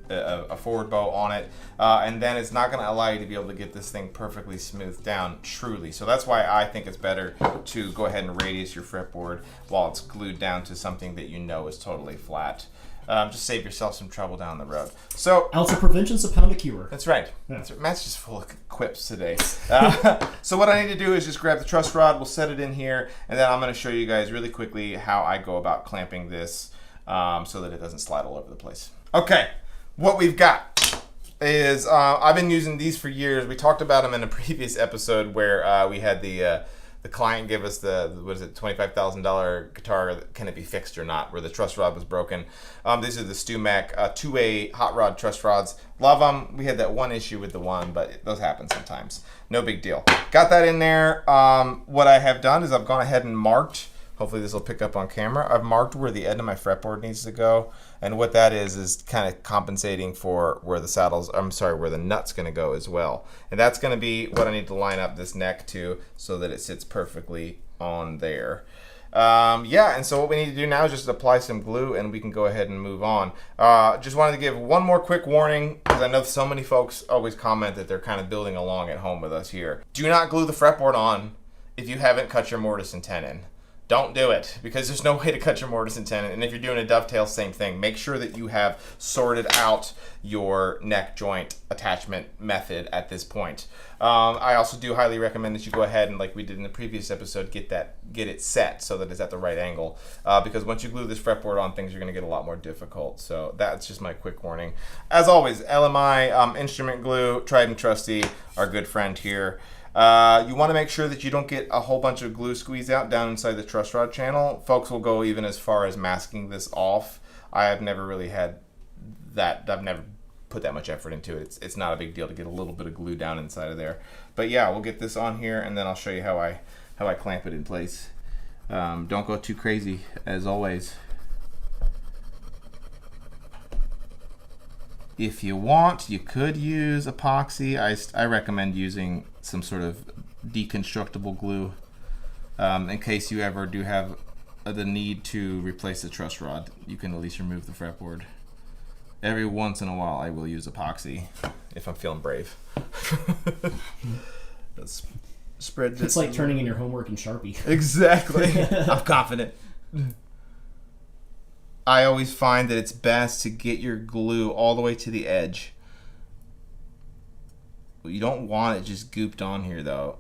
a forward bow on it, and then it's not going to allow you to be able to get this thing perfectly smoothed down truly. So that's why I think it's better to go ahead and radius your fretboard while it's glued down to something that you know is totally flat. Just save yourself some trouble down the road. So, ounce of prevention's a pound of cure. That's right. Yeah. Matt's just full of quips today. So what I need to do is just grab the truss rod. We'll set it in here, and then I'm going to show you guys really quickly how I go about clamping this so that it doesn't slide all over the place. Okay, what we've got is I've been using these for years. We talked about them in a previous episode where we had the the client gave us the, what is it, $25,000 guitar, can it be fixed or not, where the truss rod was broken. These are the StewMac 2A hot rod truss rods. Love them. We had that one issue with the one, but those happen sometimes. No big deal. Got that in there. What I have done is I've gone ahead and marked, hopefully this will pick up on camera, I've marked where the end of my fretboard needs to go. And what that is kind of compensating for where the saddles, I'm sorry, where the nut's gonna go as well. And that's gonna be what I need to line up this neck to so that it sits perfectly on there. Yeah, and so what we need to do now is just apply some glue and we can go ahead and move on. Just wanted to give one more quick warning, because I know so many folks always comment that they're kind of building along at home with us here. Do not glue the fretboard on if you haven't cut your mortise and tenon. Don't do it, because there's no way to cut your mortise and tenon. And if you're doing a dovetail, same thing. Make sure that you have sorted out your neck joint attachment method at this point. I also do highly recommend that you go ahead and, like we did in the previous episode, get it set so that it's at the right angle. Because once you glue this fretboard on, things are going to get a lot more difficult. So that's just my quick warning. As always, LMI instrument glue, tried and trusty, our good friend here. You want to make sure that you don't get a whole bunch of glue squeeze out down inside the truss rod channel. Folks will go even as far as masking this off. I have never really had that. I've never put that much effort into it. It's not a big deal to get a little bit of glue down inside of there. But yeah, we'll get this on here and then I'll show you how I clamp it in place. Don't go too crazy, as always. If you want, you could use epoxy. I recommend using some sort of deconstructible glue in case you ever do have the need to replace the truss rod. You can at least remove the fretboard. Every once in a while, I will use epoxy if I'm feeling brave. Let's spread this. It's like turning in your homework in Sharpie. Exactly. I'm confident. I always find that it's best to get your glue all the way to the edge. You don't want it just gooped on here though.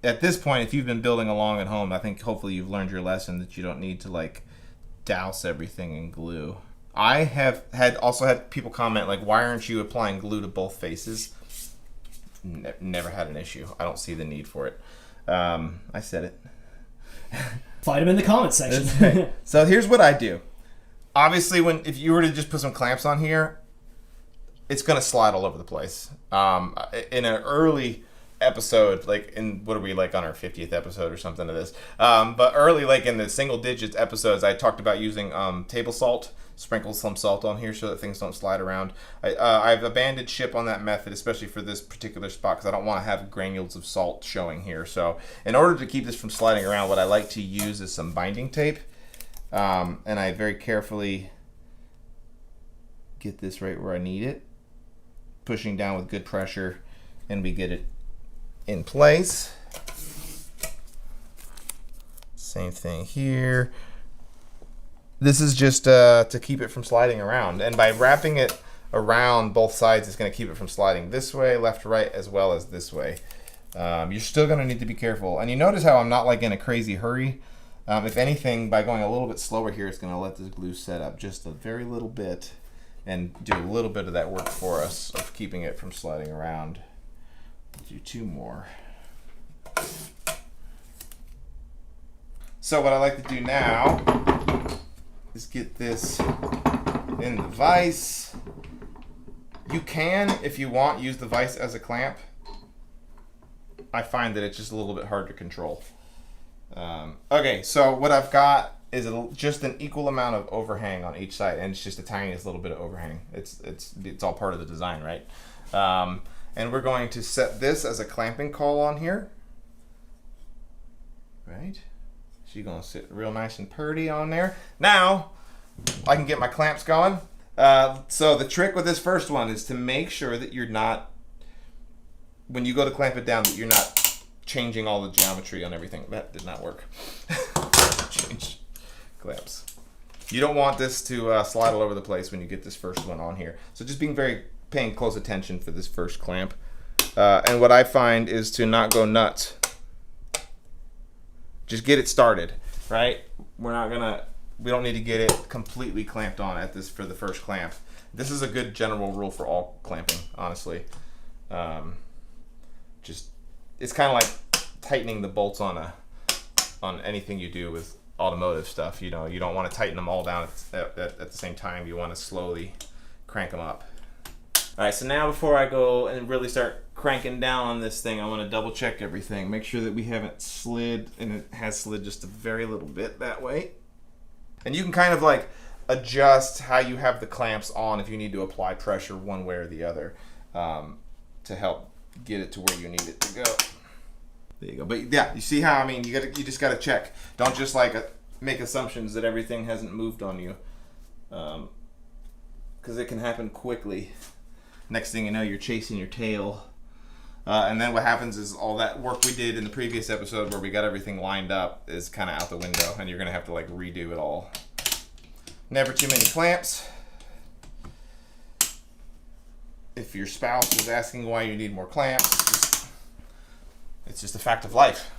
At this point, if you've been building along at home, I think hopefully you've learned your lesson that you don't need to like douse everything in glue. I have also had people comment like, why aren't you applying glue to both faces? Never had an issue. I don't see the need for it. I said it. Fight them in the comments section. So here's what I do. Obviously, if you were to just put some clamps on here, it's gonna slide all over the place. In an early episode, like what are we like on our 50th episode or something of this? But early, like in the single digits episodes, I talked about using table salt. Sprinkle some salt on here so that things don't slide around. I've abandoned ship on that method, especially for this particular spot, because I don't want to have granules of salt showing here. So in order to keep this from sliding around, what I like to use is some binding tape. And I very carefully get this right where I need it, pushing down with good pressure, and we get it in place. Same thing here. This is just to keep it from sliding around. And by wrapping it around both sides, it's going to keep it from sliding this way, left, right, as well as this way. You're still going to need to be careful. And you notice how I'm not like in a crazy hurry. If anything, by going a little bit slower here, it's going to let this glue set up just a very little bit and do a little bit of that work for us of keeping it from sliding around. Do 2 more. So what I like to do now is get this in the vise. You can, if you want, use the vise as a clamp. I find that it's just a little bit hard to control. Okay, so what I've got is just an equal amount of overhang on each side, and it's just the tiniest little bit of overhang. It's all part of the design, right? And we're going to set this as a clamping caul on here. Right? She's gonna sit real nice and purty on there. Now, I can get my clamps going. So the trick with this first one is to make sure that you're not, when you go to clamp it down, that you're not changing all the geometry on everything. That did not work. Change clamps. You don't want this to slide all over the place when you get this first one on here. So just paying close attention for this first clamp. And what I find is to not go nuts. Just get it started, right? We don't need to get it completely clamped on for the first clamp. This is a good general rule for all clamping, honestly. It's kind of like tightening the bolts on anything you do with automotive stuff. You know, you don't want to tighten them all down at the same time. You want to slowly crank them up. All right, so now before I go and really start cranking down on this thing, I want to double check everything. Make sure that we haven't slid, and it has slid just a very little bit that way. And you can kind of like adjust how you have the clamps on if you need to apply pressure one way or the other to help get it to where you need it to go. There you go. But yeah, you see how, I mean, you just got to check. Don't just like make assumptions that everything hasn't moved on you, because it can happen quickly. Next thing you know, you're chasing your tail. And then what happens is all that work we did in the previous episode where we got everything lined up is kind of out the window, and you're going to have to like redo it all. Never too many clamps. If your spouse is asking why you need more clamps, it's just a fact of life.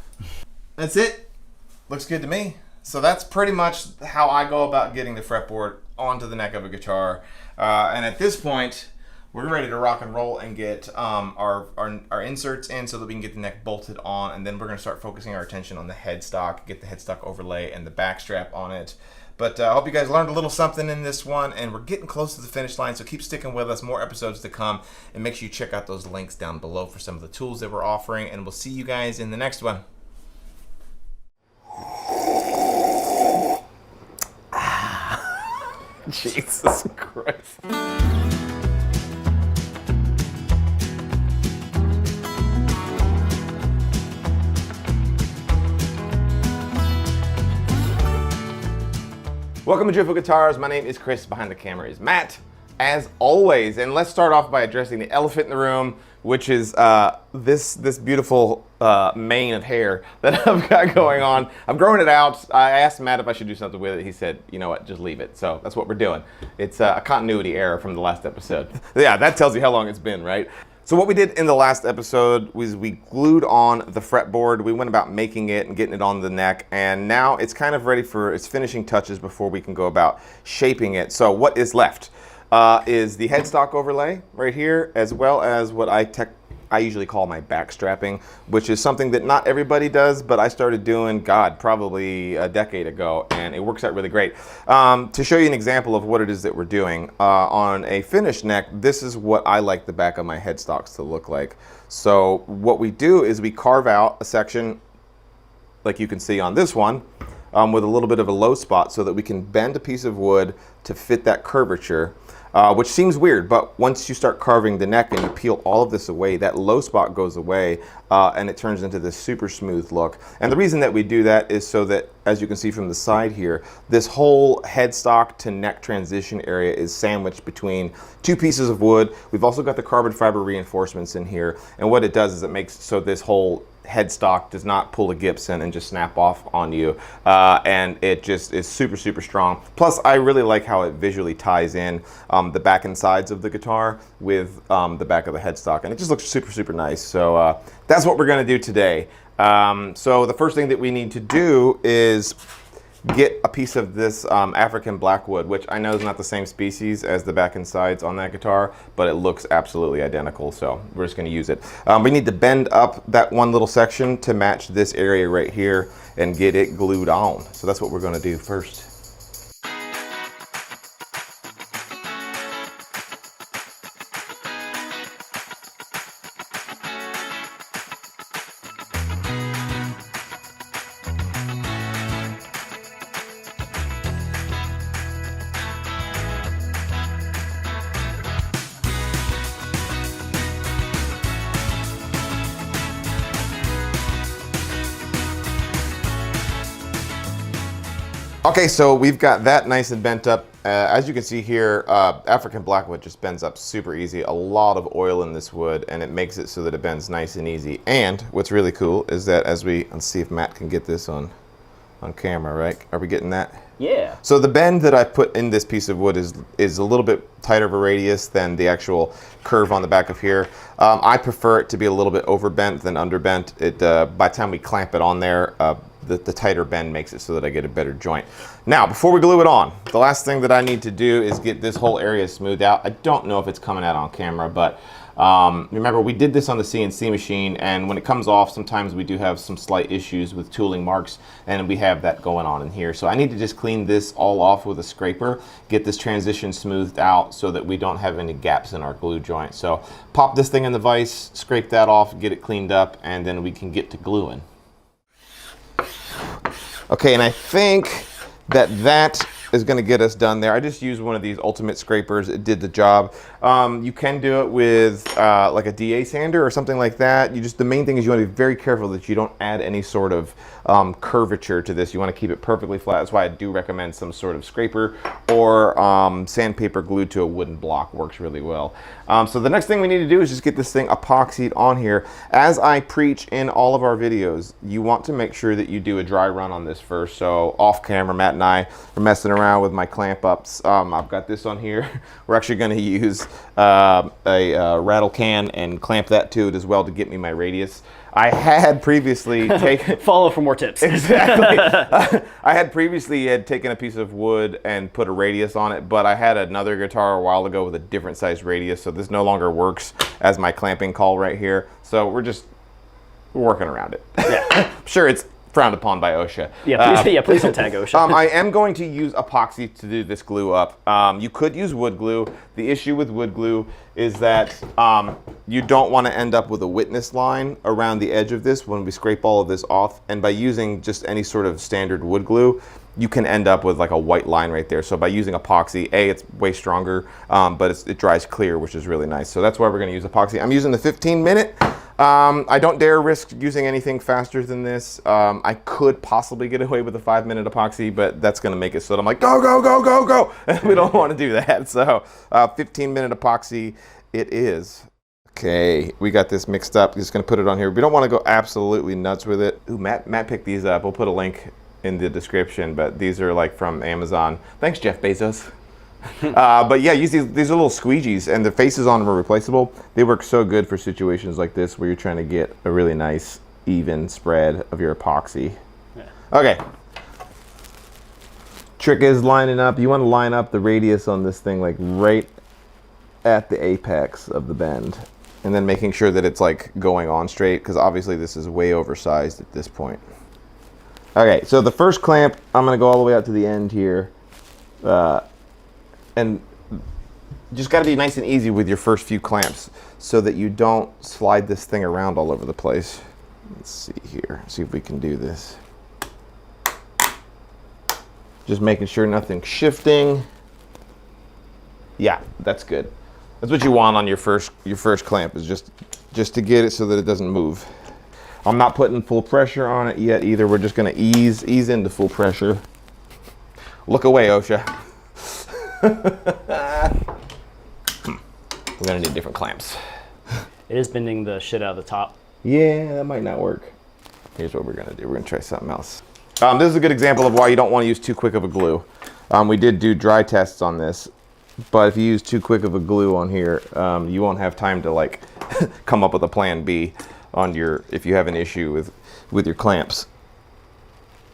That's it. Looks good to me. So that's pretty much how I go about getting the fretboard onto the neck of a guitar. And at this point, we're ready to rock and roll and get our inserts in so that we can get the neck bolted on, and then we're going to start focusing our attention on the headstock, get the headstock overlay and the back strap on it. But I hope you guys learned a little something in this one, and we're getting close to the finish line, so keep sticking with us. More episodes to come, and make sure you check out those links down below for some of the tools that we're offering, and we'll see you guys in the next one. Jesus Christ. Welcome to Driftwood Guitars. My name is Chris. Behind the camera is Matt, as always. And let's start off by addressing the elephant in the room, which is this beautiful mane of hair that I've got going on. I'm growing it out. I asked Matt if I should do something with it. He said, you know what, just leave it. So that's what we're doing. It's a continuity error from the last episode. Yeah, that tells you how long it's been, right? So what we did in the last episode was we glued on the fretboard. We went about making it and getting it on the neck, and now it's kind of ready for its finishing touches before we can go about shaping it. So what is left is the headstock overlay right here, as well as what I usually call my back strapping, which is something that not everybody does, but I started doing, God, probably a decade ago, and it works out really great. To show you an example of what it is that we're doing, on a finished neck, this is what I like the back of my headstocks to look like. So what we do is we carve out a section, like you can see on this one, with a little bit of a low spot so that we can bend a piece of wood to fit that curvature. Which seems weird, but once you start carving the neck and you peel all of this away, that low spot goes away, and it turns into this super smooth look. And the reason that we do that is so that, as you can see from the side here, this whole headstock to neck transition area is sandwiched between two pieces of wood. We've also got the carbon fiber reinforcements in here, and what it does is it makes so this whole headstock does not pull a Gibson and just snap off on you, and it just is super, super strong. Plus, I really like how it visually ties in the back and sides of the guitar with the back of the headstock, and it just looks super, super nice. So that's what we're going to do today. So the first thing that we need to do is get a piece of this African blackwood, which I know is not the same species as the back and sides on that guitar, but it looks absolutely identical, so we're just going to use it. We need to bend up that one little section to match this area right here and get it glued on. So that's what we're going to do first. Okay, so we've got that nice and bent up. As you can see here, African blackwood just bends up super easy. A lot of oil in this wood, and it makes it so that it bends nice and easy. And what's really cool is that let's see if Matt can get this on camera, right? Are we getting that? Yeah. So the bend that I put in this piece of wood is a little bit tighter of a radius than the actual curve on the back of here. I prefer it to be a little bit overbent than underbent. By the time we clamp it on there, the tighter bend makes it so that I get a better joint. Now, before we glue it on, the last thing that I need to do is get this whole area smoothed out. I don't know if it's coming out on camera, but remember, we did this on the CNC machine, and when it comes off, sometimes we do have some slight issues with tooling marks, and we have that going on in here. So I need to just clean this all off with a scraper, get this transition smoothed out so that we don't have any gaps in our glue joint. So pop this thing in the vise, scrape that off, get it cleaned up, and then we can get to gluing. Okay, and I think that is going to get us done there. I just used one of these ultimate scrapers. It did the job. You can do it with like a DA sander or something like that. The main thing is you want to be very careful that you don't add any sort of curvature to this. You want to keep it perfectly flat. That's why I do recommend some sort of scraper or sandpaper glued to a wooden block works really well. So the next thing we need to do is just get this thing epoxied on here. As I preach in all of our videos, you want to make sure that you do a dry run on this first. So off camera, Matt and I are messing around with my clamp ups. I've got this on here. We're actually going to use a rattle can and clamp that to it as well to get me my radius. I had previously taken... Follow for more tips. Exactly. I had previously taken a piece of wood and put a radius on it, but I had another guitar a while ago with a different size radius, so this no longer works as my clamping call right here. So we're working around it. Yeah. I'm sure it's frowned upon by OSHA. Yeah, please don't tag OSHA. I am going to use epoxy to do this glue up. You could use wood glue. The issue with wood glue is that you don't want to end up with a witness line around the edge of this when we scrape all of this off. And by using just any sort of standard wood glue, you can end up with like a white line right there. So by using epoxy, it's way stronger, but it dries clear, which is really nice. So that's why we're going to use epoxy. I'm using the 15-minute. I don't dare risk using anything faster than this. I could possibly get away with a 5-minute epoxy, but that's going to make it so that I'm like, go, go, go, go, go. And we don't want to do that. So 15-minute epoxy it is. Okay, we got this mixed up. Just going to put it on here. We don't want to go absolutely nuts with it. Ooh, Matt picked these up. We'll put a link in the description, but these are like from Amazon. Thanks, Jeff Bezos. But yeah, use these are little squeegees, and the faces on them are replaceable. They work so good for situations like this where you're trying to get a really nice even spread of your epoxy. Yeah. Okay. Trick is lining up. You want to line up the radius on this thing like right at the apex of the bend, and then making sure that it's like going on straight, because obviously this is way oversized at this point. Okay, so the first clamp, I'm going to go all the way out to the end here. And just got to be nice and easy with your first few clamps so that you don't slide this thing around all over the place. Let's see here, see if we can do this. Just making sure nothing's shifting. Yeah, that's good. That's what you want on your first clamp, is just to get it so that it doesn't move. I'm not putting full pressure on it yet either. We're just going to ease into full pressure. Look away, OSHA. We're gonna need different clamps. It is bending the shit out of the top. Yeah, that might not work. Here's what we're gonna do. We're gonna try something else. This is a good example of why you don't want to use too quick of a glue. We did do dry tests on this, but if you use too quick of a glue on here, you won't have time to like come up with a plan B on if you have an issue with your clamps.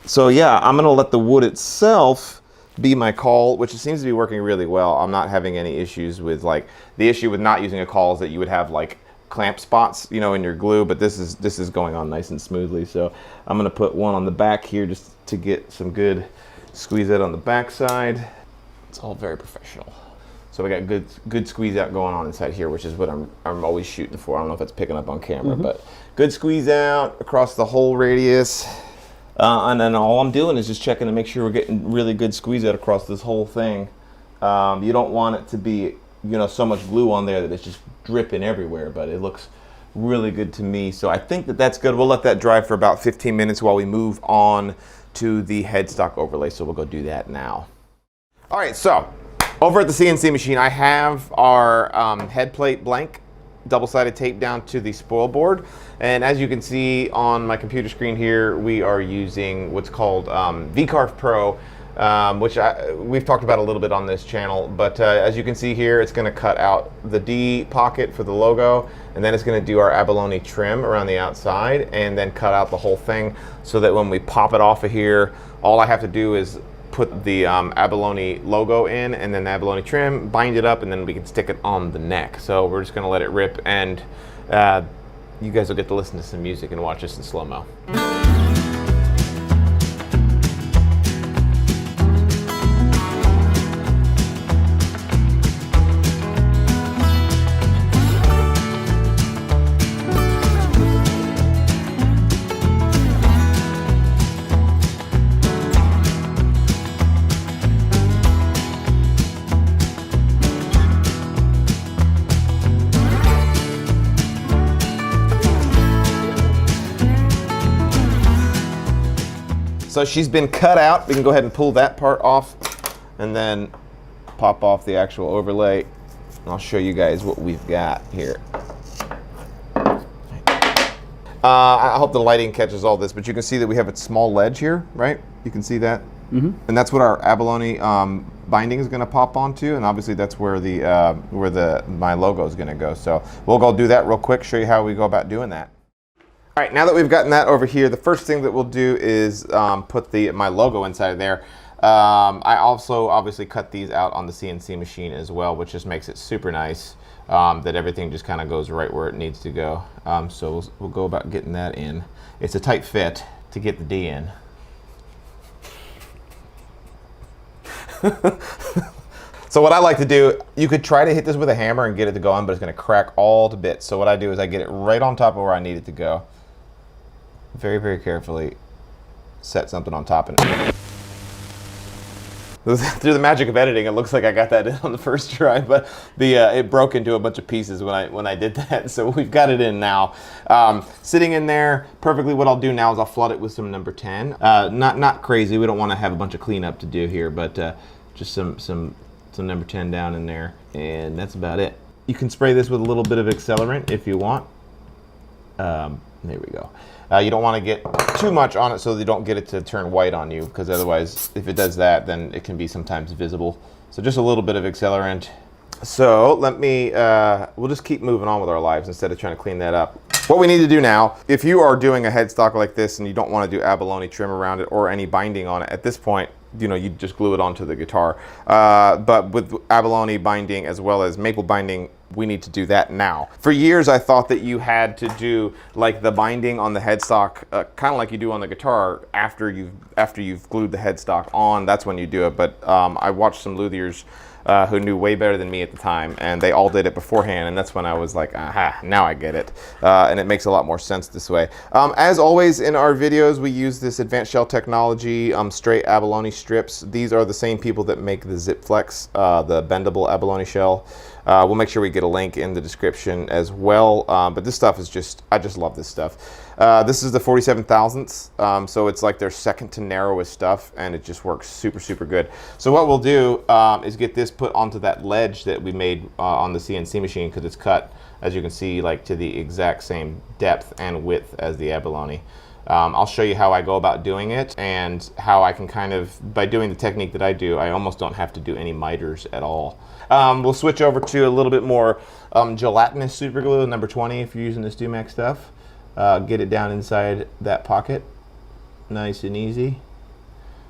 So yeah, I'm gonna let the wood itself be my call, which seems to be working really well. I'm not having any issues with the issue with not using a call is that you would have like clamp spots, in your glue, but this is going on nice and smoothly. So I'm gonna put one on the back here just to get some good squeeze out on the back side. It's all very professional. So we got good squeeze out going on inside here, which is what I'm always shooting for. I don't know if it's picking up on camera, but good squeeze out across the whole radius. And then all I'm doing is just checking to make sure we're getting really good squeeze out across this whole thing. You don't want it to be, so much glue on there that it's just dripping everywhere, but it looks really good to me. So I think that's good. We'll let that dry for about 15 minutes while we move on to the headstock overlay. So we'll go do that now. All right, so over at the CNC machine, I have our head plate blank, double-sided tape down to the spoil board, and as you can see on my computer screen here, we are using what's called VCarve Pro. which we've talked about a little bit on this channel, but as you can see here, it's going to cut out the D pocket for the logo, and then it's going to do our abalone trim around the outside, and then cut out the whole thing so that when we pop it off of here, all I have to do is put the abalone logo in, and then the abalone trim, bind it up, and then we can stick it on the neck. So we're just going to let it rip, and you guys will get to listen to some music and watch this in slow-mo. So she's been cut out. We can go ahead and pull that part off and then pop off the actual overlay. And I'll show you guys what we've got here. I hope the lighting catches all this, but you can see that we have a small ledge here, right? You can see that? Mm-hmm. And that's what our abalone binding is going to pop onto, and obviously that's where my logo is going to go. So we'll go do that real quick, show you how we go about doing that. All right, now that we've gotten that over here, the first thing that we'll do is put my logo inside of there. I also obviously cut these out on the CNC machine as well, which just makes it super nice that everything just kind of goes right where it needs to go. So we'll go about getting that in. It's a tight fit to get the D in. So what I like to do, you could try to hit this with a hammer and get it to go on, but it's going to crack all to bits. So what I do is I get it right on top of where I need it to go. Very, very carefully set something on top. And through the magic of editing, it looks like I got that in on the first try, but it broke into a bunch of pieces when I did that. So we've got it in now, sitting in there perfectly. What I'll do now is I'll flood it with some number 10. Not crazy. We don't want to have a bunch of cleanup to do here, but just some number 10 down in there, and that's about it. You can spray this with a little bit of accelerant if you want. There we go. You don't want to get too much on it so that you don't get it to turn white on you, because otherwise, if it does that, then it can be sometimes visible. So just a little bit of accelerant. So let me, we'll just keep moving on with our lives instead of trying to clean that up. What we need to do now, if you are doing a headstock like this and you don't want to do abalone trim around it or any binding on it, at this point, you just glue it onto the guitar. But with abalone binding as well as maple binding, we need to do that now. For years, I thought that you had to do like the binding on the headstock, kind of like you do on the guitar after you've glued the headstock on. That's when you do it. But I watched some luthiers who knew way better than me at the time, and they all did it beforehand, and that's when I was like, aha, now I get it. And it makes a lot more sense this way. As always in our videos, we use this advanced shell technology, straight abalone strips. These are the same people that make the Zip Flex, the bendable abalone shell. We'll make sure we get a link in the description as well. But this stuff is just, I just love this stuff. This is the 47 thousandths, so it's like their second to narrowest stuff, and it just works super, super good. So what we'll do is get this put onto that ledge that we made on the CNC machine, because it's cut, as you can see, like to the exact same depth and width as the abalone. I'll show you how I go about doing it, and how I can kind of, by doing the technique that I do, I almost don't have to do any miters at all. We'll switch over to a little bit more gelatinous super glue, number 20 if you're using this Dumac stuff. Get it down inside that pocket, nice and easy.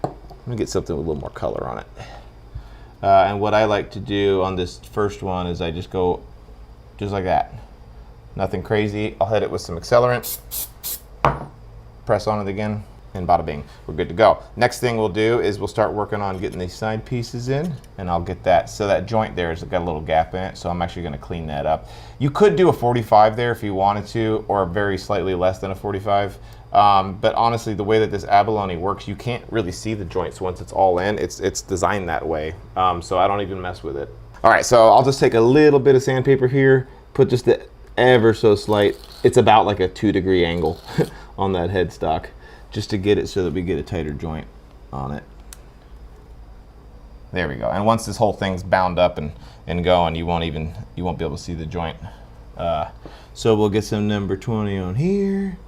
Let me get something with a little more color on it. And what I like to do on this first one is I just go just like that. Nothing crazy. I'll hit it with some accelerant, press on it again, and bada bing, we're good to go. Next thing we'll do is we'll start working on getting these side pieces in, and I'll get that. So that joint there has got a little gap in it, so I'm actually gonna clean that up. You could do a 45 there if you wanted to, or very slightly less than a 45. But honestly, the way that this abalone works, you can't really see the joints once it's all in. It's designed that way, so I don't even mess with it. All right, so I'll just take a little bit of sandpaper here, put just the ever so slight, it's about like a 2-degree angle on that headstock, just to get it so that we get a tighter joint on it. There we go. And once this whole thing's bound up and going, you won't be able to see the joint. So we'll get some number 20 on here.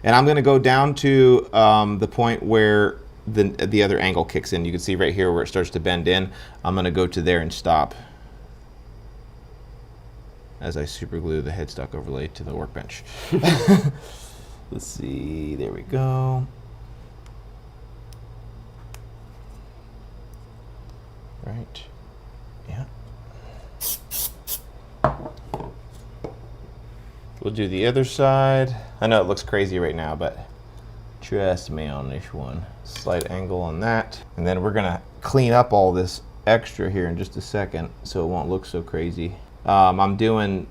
And I'm gonna go down to the point where the other angle kicks in. You can see right here where it starts to bend in. I'm gonna go to there and stop as I super glue the headstock overlay to the workbench. Let's see, there we go. Right, yeah. We'll do the other side. I know it looks crazy right now, but trust me on this one. Slight angle on that. And then we're gonna clean up all this extra here in just a second so it won't look so crazy. I'm doing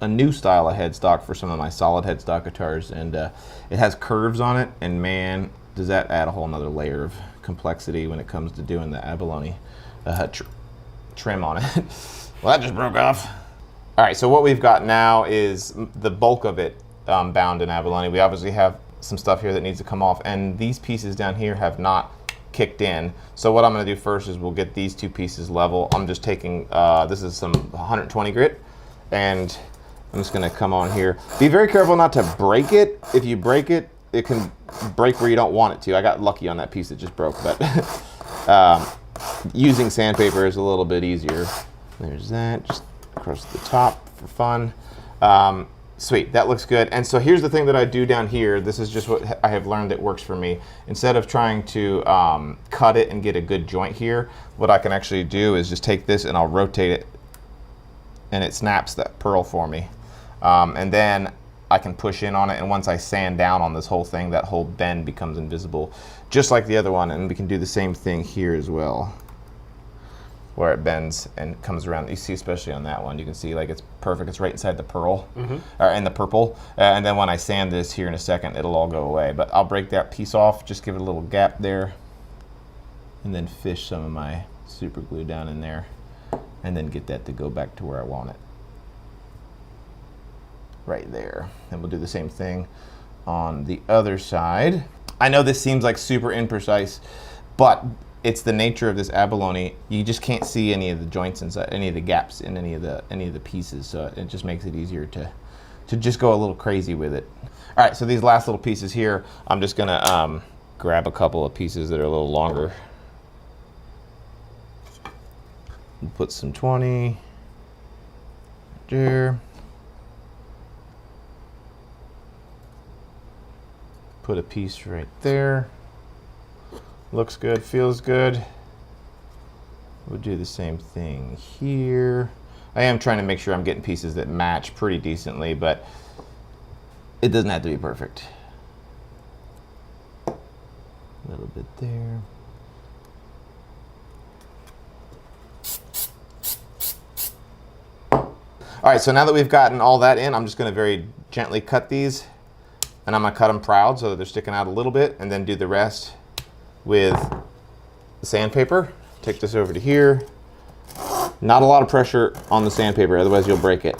a new style of headstock for some of my solid headstock guitars, and it has curves on it, and man, does that add a whole nother layer of complexity when it comes to doing the abalone trim on it. Well, that just broke off. All right, so what we've got now is the bulk of it bound in abalone. We obviously have some stuff here that needs to come off, and these pieces down here have not kicked in. So what I'm gonna do first is we'll get these two pieces level. I'm just taking, this is some 120 grit, and I'm just gonna come on here. Be very careful not to break it. If you break it, it can break where you don't want it to. I got lucky on that piece that just broke, but using sandpaper is a little bit easier. There's that, just across the top for fun. Sweet, that looks good. And so here's the thing that I do down here. This is just what I have learned that works for me. Instead of trying to cut it and get a good joint here, what I can actually do is just take this and I'll rotate it, and it snaps that pearl for me. And then I can push in on it, and once I sand down on this whole thing, that whole bend becomes invisible, just like the other one. And we can do the same thing here as well, where it bends and comes around. You see, especially on that one, you can see like it's perfect. It's right inside the pearl, and the purple. And then when I sand this here in a second, it'll all go away. But I'll break that piece off, just give it a little gap there, and then fish some of my super glue down in there, and then get that to go back to where I want it. Right there. And we'll do the same thing on the other side. I know this seems like super imprecise, but it's the nature of this abalone. You just can't see any of the joints inside, any of the gaps in any of the pieces, so it just makes it easier to just go a little crazy with it. All right, so these last little pieces here, I'm just gonna grab a couple of pieces that are a little longer. We'll put some 20 there. Put a piece right there. Looks good, feels good. We'll do the same thing here. I am trying to make sure I'm getting pieces that match pretty decently, but it doesn't have to be perfect. A little bit there. All right, so now that we've gotten all that in, I'm just gonna very gently cut these, and I'm gonna cut them proud so that they're sticking out a little bit, and then do the rest with the sandpaper. Take this over to here. Not a lot of pressure on the sandpaper, otherwise you'll break it.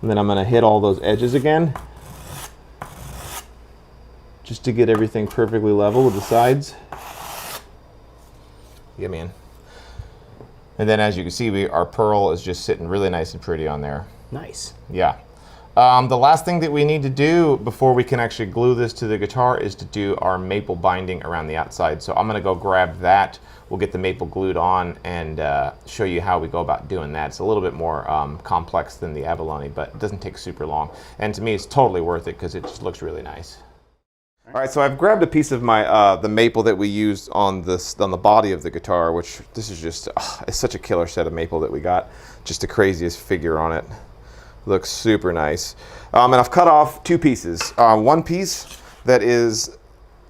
And then I'm gonna hit all those edges again, just to get everything perfectly level with the sides. Yeah, man. And then as you can see, our pearl is just sitting really nice and pretty on there. Nice. Yeah. The last thing that we need to do before we can actually glue this to the guitar is to do our maple binding around the outside. So I'm gonna go grab that. We'll get the maple glued on and show you how we go about doing that. It's a little bit more complex than the abalone, but it doesn't take super long. And to me, it's totally worth it because it just looks really nice. All right, so I've grabbed a piece of my the maple that we used on the body of the guitar, which this is just it's such a killer set of maple that we got. Just the craziest figure on it. Looks super nice. And I've cut off two pieces. One piece that is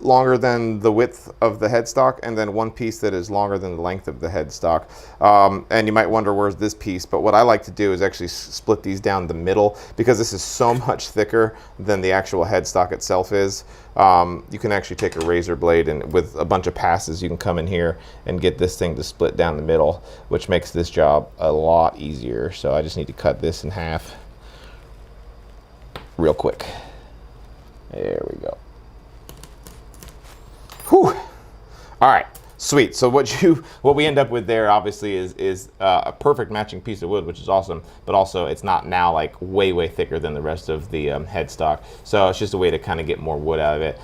longer than the width of the headstock, and then one piece that is longer than the length of the headstock. And you might wonder where's this piece, but what I like to do is actually split these down the middle, because this is so much thicker than the actual headstock itself is. You can actually take a razor blade, and with a bunch of passes you can come in here and get this thing to split down the middle, which makes this job a lot easier. So I just need to cut this in half real quick. There we go. Whew. All right, Sweet. So what we end up with there obviously is a perfect matching piece of wood, which is awesome. But also it's not now like way thicker than the rest of the headstock. So it's just a way to kind of get more wood out of it.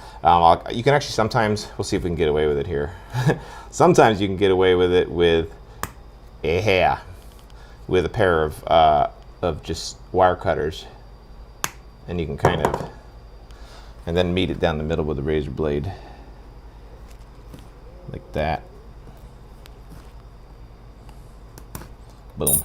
You can actually sometimes, we'll see if we can get away with it here. Sometimes you can get away with it with a pair of just wire cutters, and you can kind of, and then meet it down the middle with a razor blade. Like that. Boom.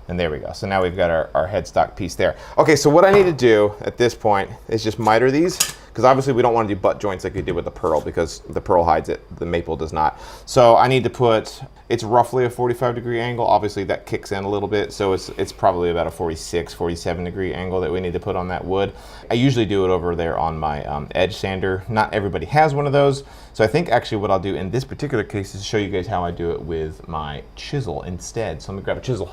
And there we go. So now we've got our headstock piece there. Okay, so what I need to do at this point is just miter these, because obviously we don't want to do butt joints like we did with the pearl, because the pearl hides it, the maple does not. So I need to put, it's roughly a 45-degree angle. Obviously that kicks in a little bit, so it's probably about a 46, 47-degree angle that we need to put on that wood. I usually do it over there on my edge sander. Not everybody has one of those, so I think actually what I'll do in this particular case is show you guys how I do it with my chisel instead. So I'm gonna grab a chisel.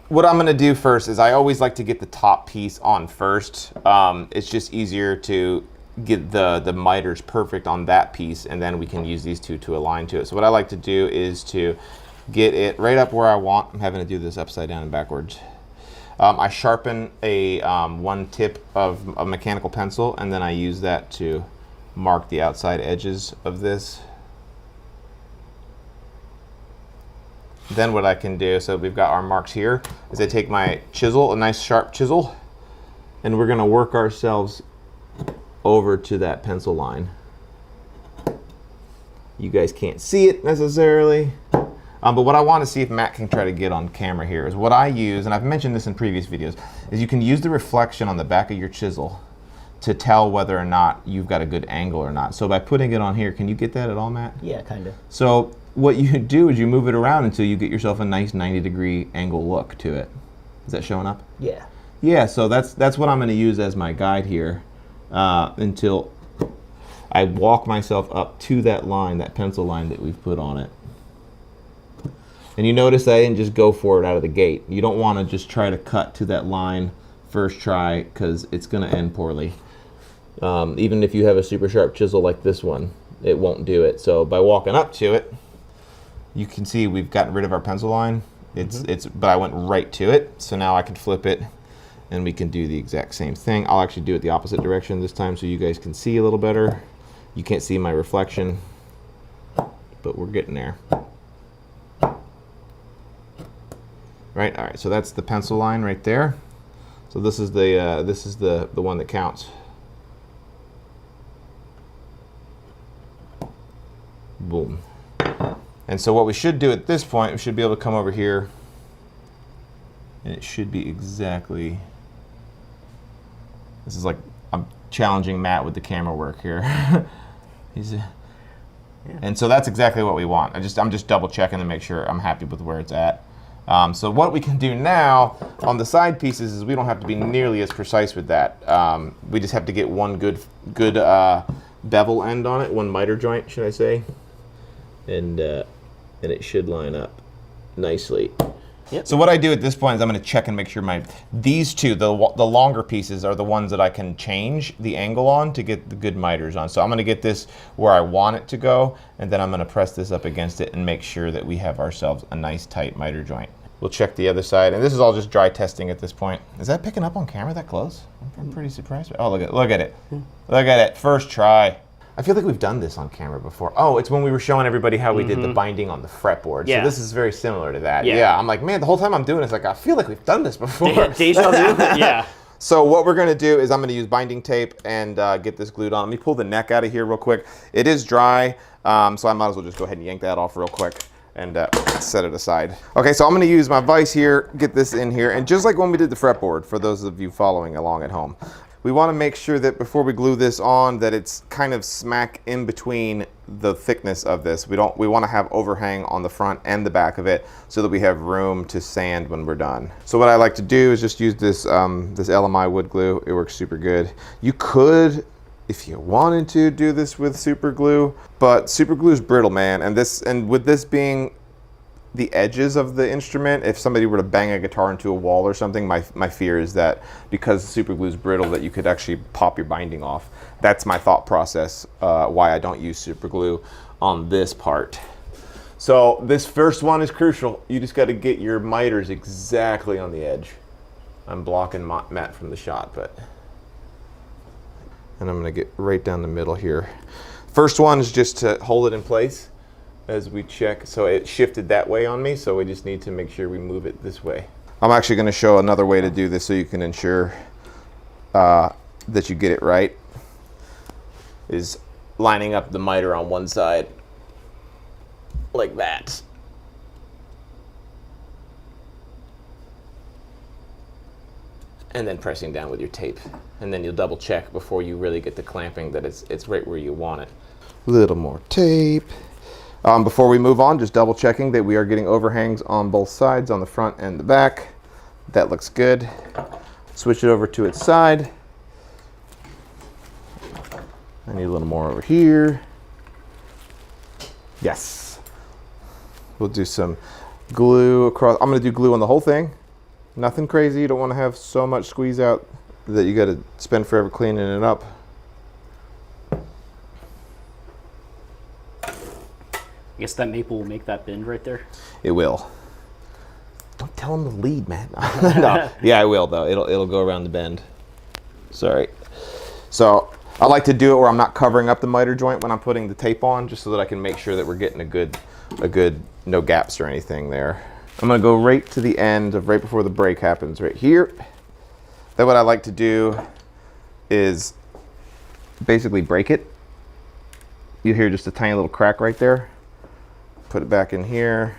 What I'm gonna do first is I always like to get the top piece on first. It's just easier to get the miters perfect on that piece, and then we can use these two to align to it. So what I like to do is to get it right up where I want. I'm having to do this upside down and backwards. I sharpen one tip of a mechanical pencil, and then I use that to mark the outside edges of this. Then what I can do, so we've got our marks here, is I take my chisel, a nice sharp chisel, and we're gonna work ourselves over to that pencil line. You guys can't see it necessarily, but what I want to see if Matt can try to get on camera here is what I use, and I've mentioned this in previous videos, is you can use the reflection on the back of your chisel to tell whether or not you've got a good angle or not. So by putting it on here, can you get that at all, Matt? Yeah, kind of. So what you do is you move it around until you get yourself a nice 90-degree angle look to it. Is that showing up? Yeah. Yeah, so that's what I'm going to use as my guide here until I walk myself up to that line, that pencil line that we've put on it. And you notice I didn't just go for it out of the gate. You don't want to just try to cut to that line first try, because it's going to end poorly. Even if you have a super sharp chisel like this one, it won't do it. So by walking up to it, you can see we've gotten rid of our pencil line. But I went right to it, so now I can flip it and we can do the exact same thing. I'll actually do it the opposite direction this time so you guys can see a little better. You can't see my reflection, but we're getting there. Right, all right, so that's the pencil line right there. So this is the one that counts. Boom. And so what we should do at this point, we should be able to come over here, and it should be exactly, this is like, I'm challenging Matt with the camera work here. And so that's exactly what we want. I'm just double checking to make sure I'm happy with where it's at. So what we can do now on the side pieces is we don't have to be nearly as precise with that. We just have to get one good bevel end on it, one miter joint, should I say, and it should line up nicely. Yep. So what I do at this point is I'm going to check and make sure these two, the longer pieces, are the ones that I can change the angle on to get the good miters on. So I'm going to get this where I want it to go, and then I'm going to press this up against it and make sure that we have ourselves a nice tight miter joint. We'll check the other side, and this is all just dry testing at this point. Is that picking up on camera that close? I'm pretty surprised. Oh, look at it. Look at it. First try. I feel like we've done this on camera before. Oh, it's when we were showing everybody how we did the binding on the fretboard. Yeah. So this is very similar to that. Yeah. I'm like, man, the whole time I'm doing this, like, I feel like we've done this before. Deja vu? Yeah. So what we're going to do is I'm going to use binding tape and get this glued on. Let me pull the neck out of here real quick. It is dry, so I might as well just go ahead and yank that off real quick and set it aside. Okay, so I'm going to use my vise here, get this in here, and just like when we did the fretboard, for those of you following along at home, we want to make sure that before we glue this on that it's kind of smack in between the thickness of this. We want to have overhang on the front and the back of it so that we have room to sand when we're done. So what I like to do is just use this this LMI wood glue. It works super good. You could, if you wanted to, do this with super glue, but super glue is brittle, man. And with this being the edges of the instrument, if somebody were to bang a guitar into a wall or something, my fear is that because super glue is brittle that you could actually pop your binding off. That's my thought process why I don't use super glue on this part. So this first one is crucial. You just got to get your miters exactly on the edge. I'm blocking Matt from the shot, and I'm going to get right down the middle here. First one is just to hold it in place as we check. So it shifted that way on me, so we just need to make sure we move it this way. I'm actually going to show another way to do this so you can ensure that you get it right, is lining up the miter on one side like that. And then pressing down with your tape. And then you'll double check before you really get the clamping that it's right where you want it. A little more tape. Before we move on, just double checking that we are getting overhangs on both sides, on the front and the back. That looks good. Switch it over to its side. I need a little more over here. Yes. We'll do some glue across. I'm going to do glue on the whole thing. Nothing crazy. You don't want to have so much squeeze out that you got to spend forever cleaning it up. I guess that maple will make that bend right there. It will. Don't tell him to lead, man. No. Yeah, I will though. It'll go around the bend. Sorry. So I like to do it where I'm not covering up the miter joint when I'm putting the tape on, just so that I can make sure that we're getting a good no gaps or anything there. I'm gonna go right to the end of right before the break happens, right here. Then what I like to do is basically break it. You hear just a tiny little crack right there. Put it back in here.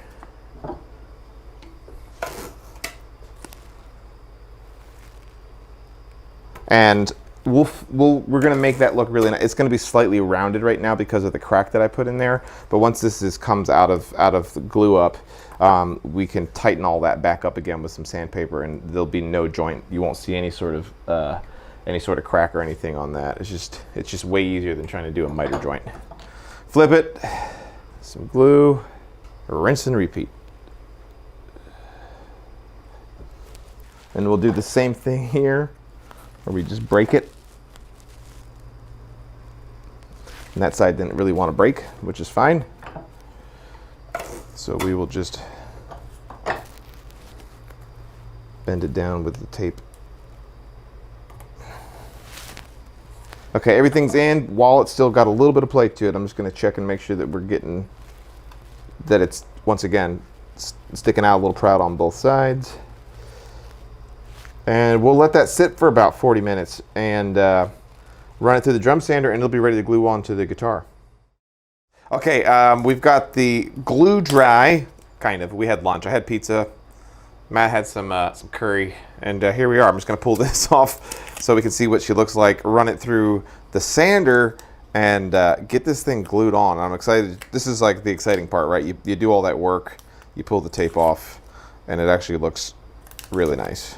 And we're gonna make that look really nice. It's gonna be slightly rounded right now because of the crack that I put in there. But once this comes out of the glue up, we can tighten all that back up again with some sandpaper, and there'll be no joint. You won't see any sort of crack or anything on that. It's just way easier than trying to do a miter joint. Flip it, some glue, rinse and repeat. And we'll do the same thing here, where we just break it. And that side didn't really want to break, which is fine. So we will just bend it down with the tape. Okay, everything's in. While it's still got a little bit of play to it, I'm just going to check and make sure that we're getting, that it's, once again, sticking out a little proud on both sides. And we'll let that sit for about 40 minutes and run it through the drum sander, and it'll be ready to glue onto the guitar. Okay, we've got the glue dry, kind of. We had lunch. I had pizza. Matt had some curry, and here we are. I'm just going to pull this off so we can see what she looks like. Run it through the sander and get this thing glued on. I'm excited. This is like the exciting part, right? You do all that work, you pull the tape off, and it actually looks really nice.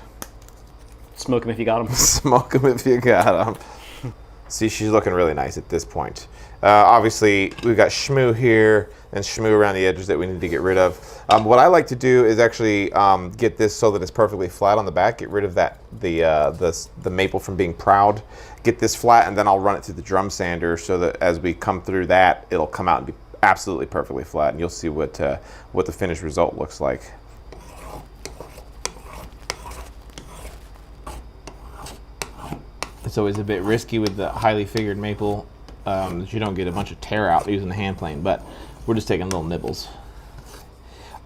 Smoke them if you got them. Smoke them if you got them. See, she's looking really nice at this point. Obviously, we've got shmoo here and shmoo around the edges that we need to get rid of. What I like to do is actually get this so that it's perfectly flat on the back. Get rid of the maple from being proud. Get this flat, and then I'll run it through the drum sander so that as we come through that, it'll come out and be absolutely perfectly flat, and you'll see what the finished result looks like. It's always a bit risky with the highly figured maple that you don't get a bunch of tear out using the hand plane, but we're just taking little nibbles.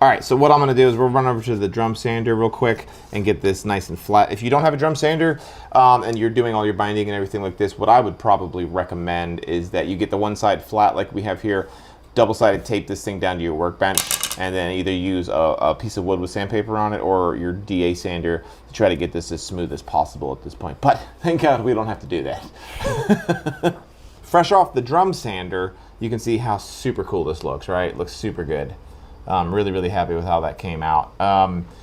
All right, so what I'm gonna do is we'll run over to the drum sander real quick and get this nice and flat. If you don't have a drum sander and you're doing all your binding and everything like this, what I would probably recommend is that you get the one side flat like we have here, double-sided tape this thing down to your workbench, and then either use a piece of wood with sandpaper on it or your DA sander to try to get this as smooth as possible at this point. But thank God we don't have to do that. Fresh off the drum sander, you can see how super cool this looks, right? It looks super good. I'm really, really happy with how that came out.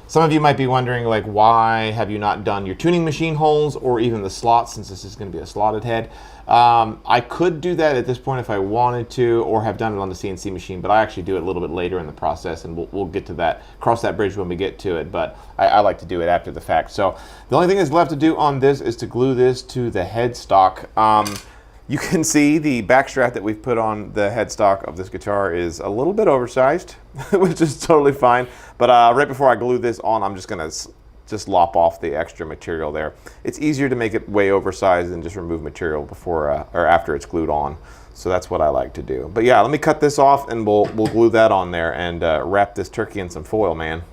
Some of you might be wondering, like, why have you not done your tuning machine holes or even the slots, since this is going to be a slotted head? I could do that at this point if I wanted to, or have done it on the CNC machine, but I actually do it a little bit later in the process, and we'll get to that, cross that bridge when we get to it, but I like to do it after the fact. So the only thing that's left to do on this is to glue this to the headstock. You can see the back strap that we've put on the headstock of this guitar is a little bit oversized, which is totally fine. But right before I glue this on, I'm just gonna just lop off the extra material there. It's easier to make it way oversized than just remove material before or after it's glued on. So that's what I like to do. But yeah, let me cut this off and we'll glue that on there and wrap this turkey in some foil, man.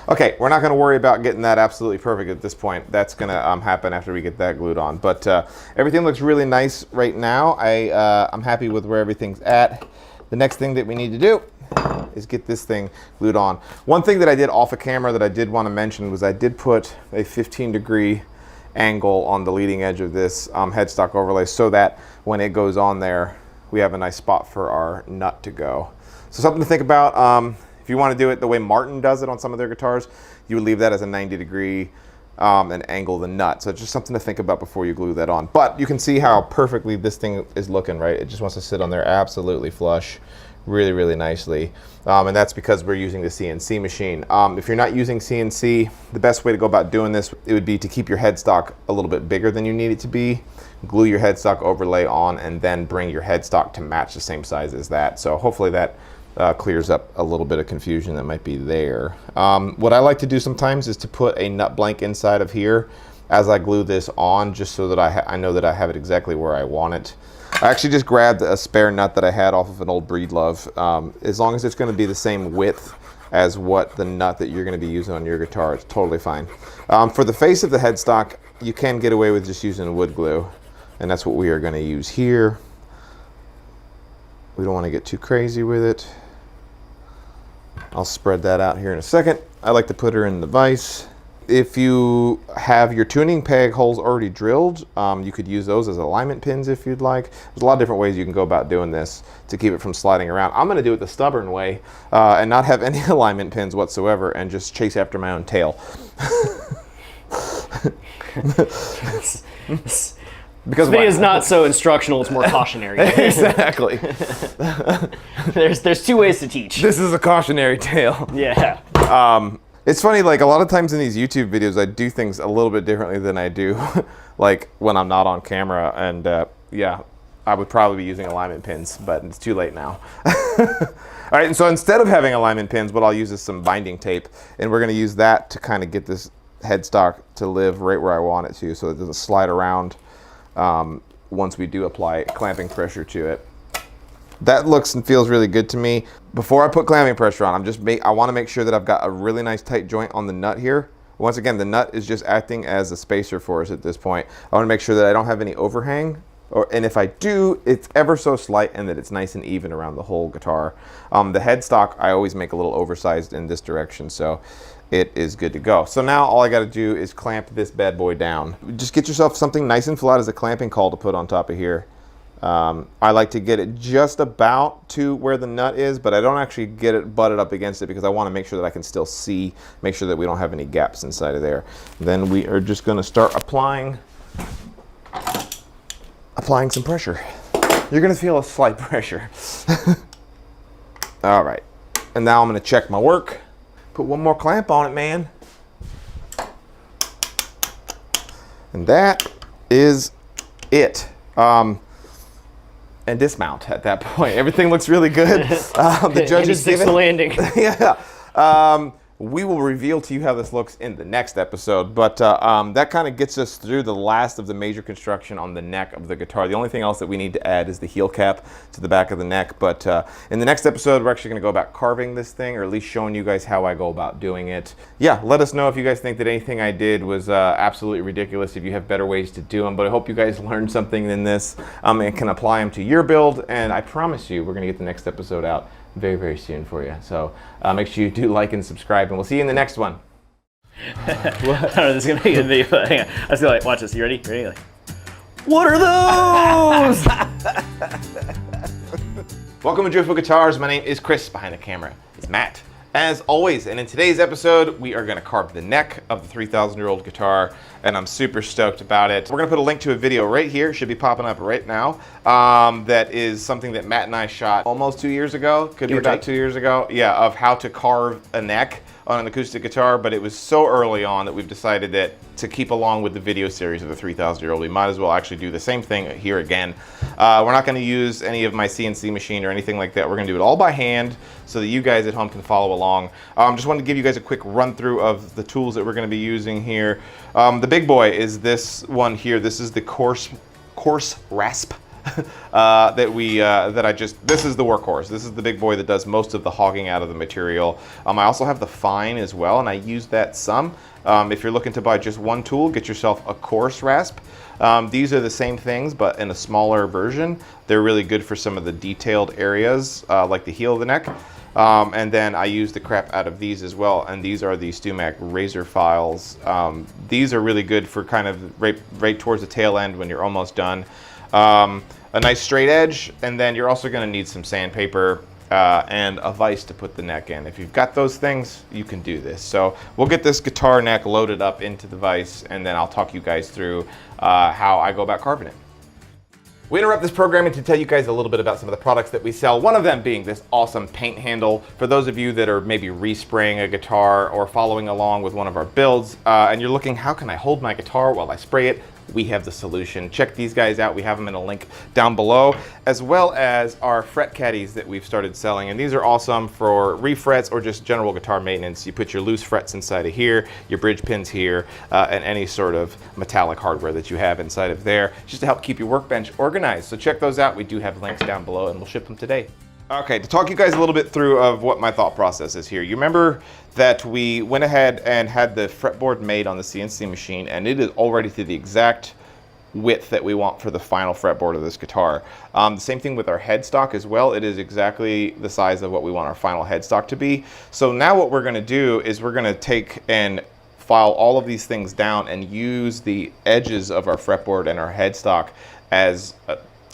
Okay, we're not going to worry about getting that absolutely perfect at this point. That's going to happen after we get that glued on. But everything looks really nice right now. I'm happy with where everything's at. The next thing that we need to do is get this thing glued on. One thing that I did off of camera that I did want to mention was I did put a 15-degree angle on the leading edge of this headstock overlay so that when it goes on there, we have a nice spot for our nut to go. So something to think about. If you want to do it the way Martin does it on some of their guitars, you would leave that as a 90-degree and angle the nut. So it's just something to think about before you glue that on. But you can see how perfectly this thing is looking, right? It just wants to sit on there absolutely flush, really, really nicely. And that's because we're using the CNC machine. If you're not using CNC, the best way to go about doing this, it would be to keep your headstock a little bit bigger than you need it to be, glue your headstock overlay on, and then bring your headstock to match the same size as that. So hopefully that clears up a little bit of confusion that might be there. What I like to do sometimes is to put a nut blank inside of here as I glue this on, just so that I know that I have it exactly where I want it. I actually just grabbed a spare nut that I had off of an old Breedlove. As long as it's going to be the same width as what the nut that you're going to be using on your guitar, it's totally fine. For the face of the headstock, you can get away with just using wood glue, and that's what we are going to use here. We don't want to get too crazy with it. I'll spread that out here in a second. I like to put her in the vise. If you have your tuning peg holes already drilled, you could use those as alignment pins if you'd like. There's a lot of different ways you can go about doing this to keep it from sliding around. I'm going to do it the stubborn way and not have any alignment pins whatsoever and just chase after my own tail. Because this video is not so instructional, it's more cautionary. Exactly. There's two ways to teach. This is a cautionary tale. Yeah. It's funny, like a lot of times in these YouTube videos, I do things a little bit differently than I do like when I'm not on camera. And yeah, I would probably be using alignment pins, but it's too late now. All right, and so instead of having alignment pins, what I'll use is some binding tape. And we're gonna use that to kind of get this headstock to live right where I want it to, so it doesn't slide around once we do apply clamping pressure to it. That looks and feels really good to me. Before I put clamping pressure on, I want to make sure that I've got a really nice tight joint on the nut here. Once again, the nut is just acting as a spacer for us at this point. I want to make sure that I don't have any overhang, and if I do, it's ever so slight and that it's nice and even around the whole guitar. The headstock, I always make a little oversized in this direction, so it is good to go. So now all I got to do is clamp this bad boy down. Just get yourself something nice and flat as a clamping caul to put on top of here. I like to get it just about to where the nut is, but I don't actually get it butted up against it because I want to make sure that I can still see, make sure that we don't have any gaps inside of there. Then we are just going to start applying some pressure. You're going to feel a slight pressure. All right, and now I'm going to check my work. Put one more clamp on it, man. And that is it. And dismount at that point. Everything looks really good. The judges give it. The landing. Yeah. We will reveal to you how this looks in the next episode, but that kind of gets us through the last of the major construction on the neck of the guitar. The only thing else that we need to add is the heel cap to the back of the neck, but in the next episode, we're actually going to go about carving this thing, or at least showing you guys how I go about doing it. Yeah, let us know if you guys think that anything I did was absolutely ridiculous, if you have better ways to do them, but I hope you guys learned something in this and can apply them to your build, and I promise you, we're going to get the next episode out very, very soon for you. So make sure you do like and subscribe, and we'll see you in the next one. I don't know, this is going to be a video. Hang on. I was going to like, watch this. You ready? Ready? Like, what are those? Welcome to Joyful Guitars. My name is Chris. Behind the camera is Matt. As always, and in today's episode, we are going to carve the neck of the 3,000-year-old guitar, and I'm super stoked about it. We're going to put a link to a video right here, should be popping up right now, that is something that Matt and I shot almost 2 years ago, could be about 2 years ago, yeah, of how to carve a neck on an acoustic guitar, but it was so early on that we've decided that to keep along with the video series of the 3,000-year-old, we might as well actually do the same thing here again. We're not going to use any of my CNC machine or anything like that. We're going to do it all by hand so that you guys at home can follow along. Just wanted to give you guys a quick run through of the tools that we're going to be using here. The big boy is this one here. This is the coarse rasp. This is the workhorse. This is the big boy that does most of the hogging out of the material. I also have the fine as well, and I use that some. If you're looking to buy just one tool, get yourself a coarse rasp. These are the same things, but in a smaller version. They're really good for some of the detailed areas, like the heel of the neck. And then I use the crap out of these as well, and these are the StewMac razor files. These are really good for kind of right towards the tail end when you're almost done. A nice straight edge, and then you're also going to need some sandpaper and a vise to put the neck in. If you've got those things, you can do this. So we'll get this guitar neck loaded up into the vise, and then I'll talk you guys through how I go about carving it. We interrupt this programming to tell you guys a little bit about some of the products that we sell, one of them being this awesome paint handle. For those of you that are maybe respraying a guitar or following along with one of our builds, and you're looking, how can I hold my guitar while I spray it? We have the solution. Check these guys out. We have them in a link down below, as well as our fret caddies that we've started selling. And these are awesome for refrets or just general guitar maintenance. You put your loose frets inside of here, your bridge pins here, and any sort of metallic hardware that you have inside of there, just to help keep your workbench organized. So check those out. We do have links down below, and we'll ship them today. Okay, to talk you guys a little bit through of what my thought process is here. You remember that we went ahead and had the fretboard made on the CNC machine, and it is already to the exact width that we want for the final fretboard of this guitar. The same thing with our headstock as well. It is exactly the size of what we want our final headstock to be. So now what we're going to do is we're going to take and file all of these things down and use the edges of our fretboard and our headstock as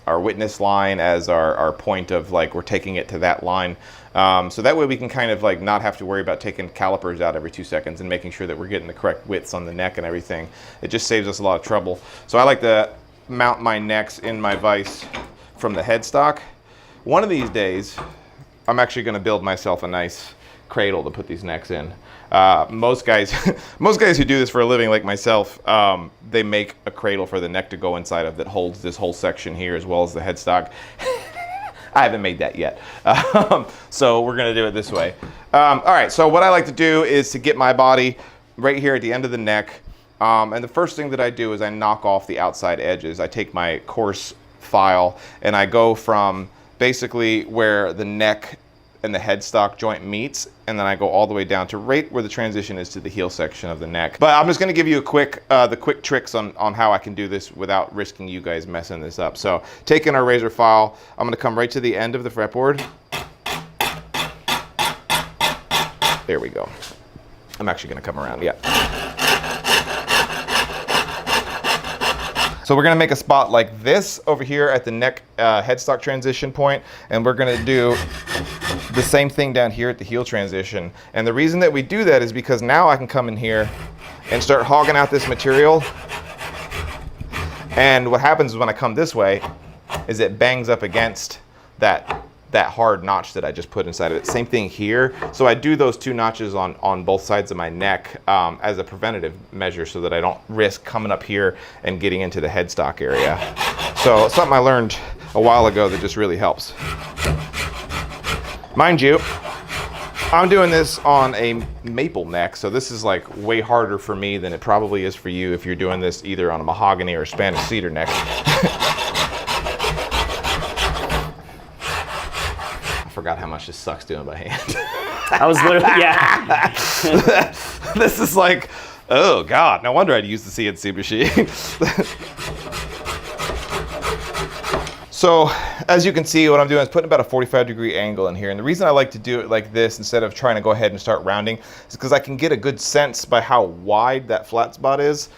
our witness line, as our point of like we're taking it to that line. So that way we can kind of like not have to worry about taking calipers out every 2 seconds and making sure that we're getting the correct widths on the neck and everything. It just saves us a lot of trouble. So I like to mount my necks in my vise from the headstock. One of these days, I'm actually going to build myself a nice cradle to put these necks in. Most guys who do this for a living, like myself, they make a cradle for the neck to go inside of that holds this whole section here as well as the headstock. I haven't made that yet, so we're gonna do it this way. All right, so what I like to do is to get my body right here at the end of the neck, and the first thing that I do is I knock off the outside edges. I take my coarse file and I go from basically where the neck and the headstock joint meets, and then I go all the way down to right where the transition is to the heel section of the neck. But I'm just gonna give you a quick, the quick tricks on how I can do this without risking you guys messing this up. So taking our razor file, I'm gonna come right to the end of the fretboard. There we go. I'm actually gonna come around, yeah. So we're gonna make a spot like this over here at the neck headstock transition point, and we're gonna do the same thing down here at the heel transition. And the reason that we do that is because now I can come in here and start hogging out this material. And what happens is when I come this way is it bangs up against that hard notch that I just put inside of it. Same thing here. So I do those 2 notches on both sides of my neck as a preventative measure so that I don't risk coming up here and getting into the headstock area. So something I learned a while ago that just really helps. Mind you, I'm doing this on a maple neck, so this is like way harder for me than it probably is for you if you're doing this either on a mahogany or Spanish cedar neck. I forgot how much this sucks doing by hand. I was literally, yeah. This is like, oh God, no wonder I'd use the CNC machine. So as you can see, what I'm doing is putting about a 45-degree angle in here. And the reason I like to do it like this instead of trying to go ahead and start rounding is because I can get a good sense by how wide that flat spot is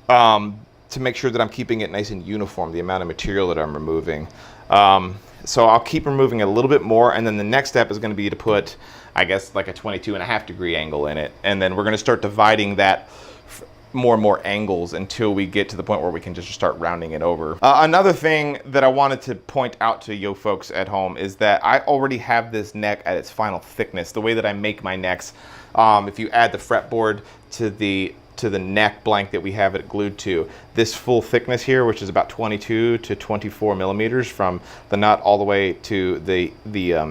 to make sure that I'm keeping it nice and uniform, the amount of material that I'm removing. So I'll keep removing a little bit more, and then the next step is going to be to put, I guess, like a 22.5-degree angle in it. And then we're going to start dividing that more and more angles until we get to the point where we can just start rounding it over. Another thing that I wanted to point out to you folks at home is that I already have this neck at its final thickness. The way that I make my necks, if you add the fretboard to the to the neck blank that we have it glued to. This full thickness here, which is about 22 to 24 millimeters from the nut all the way to the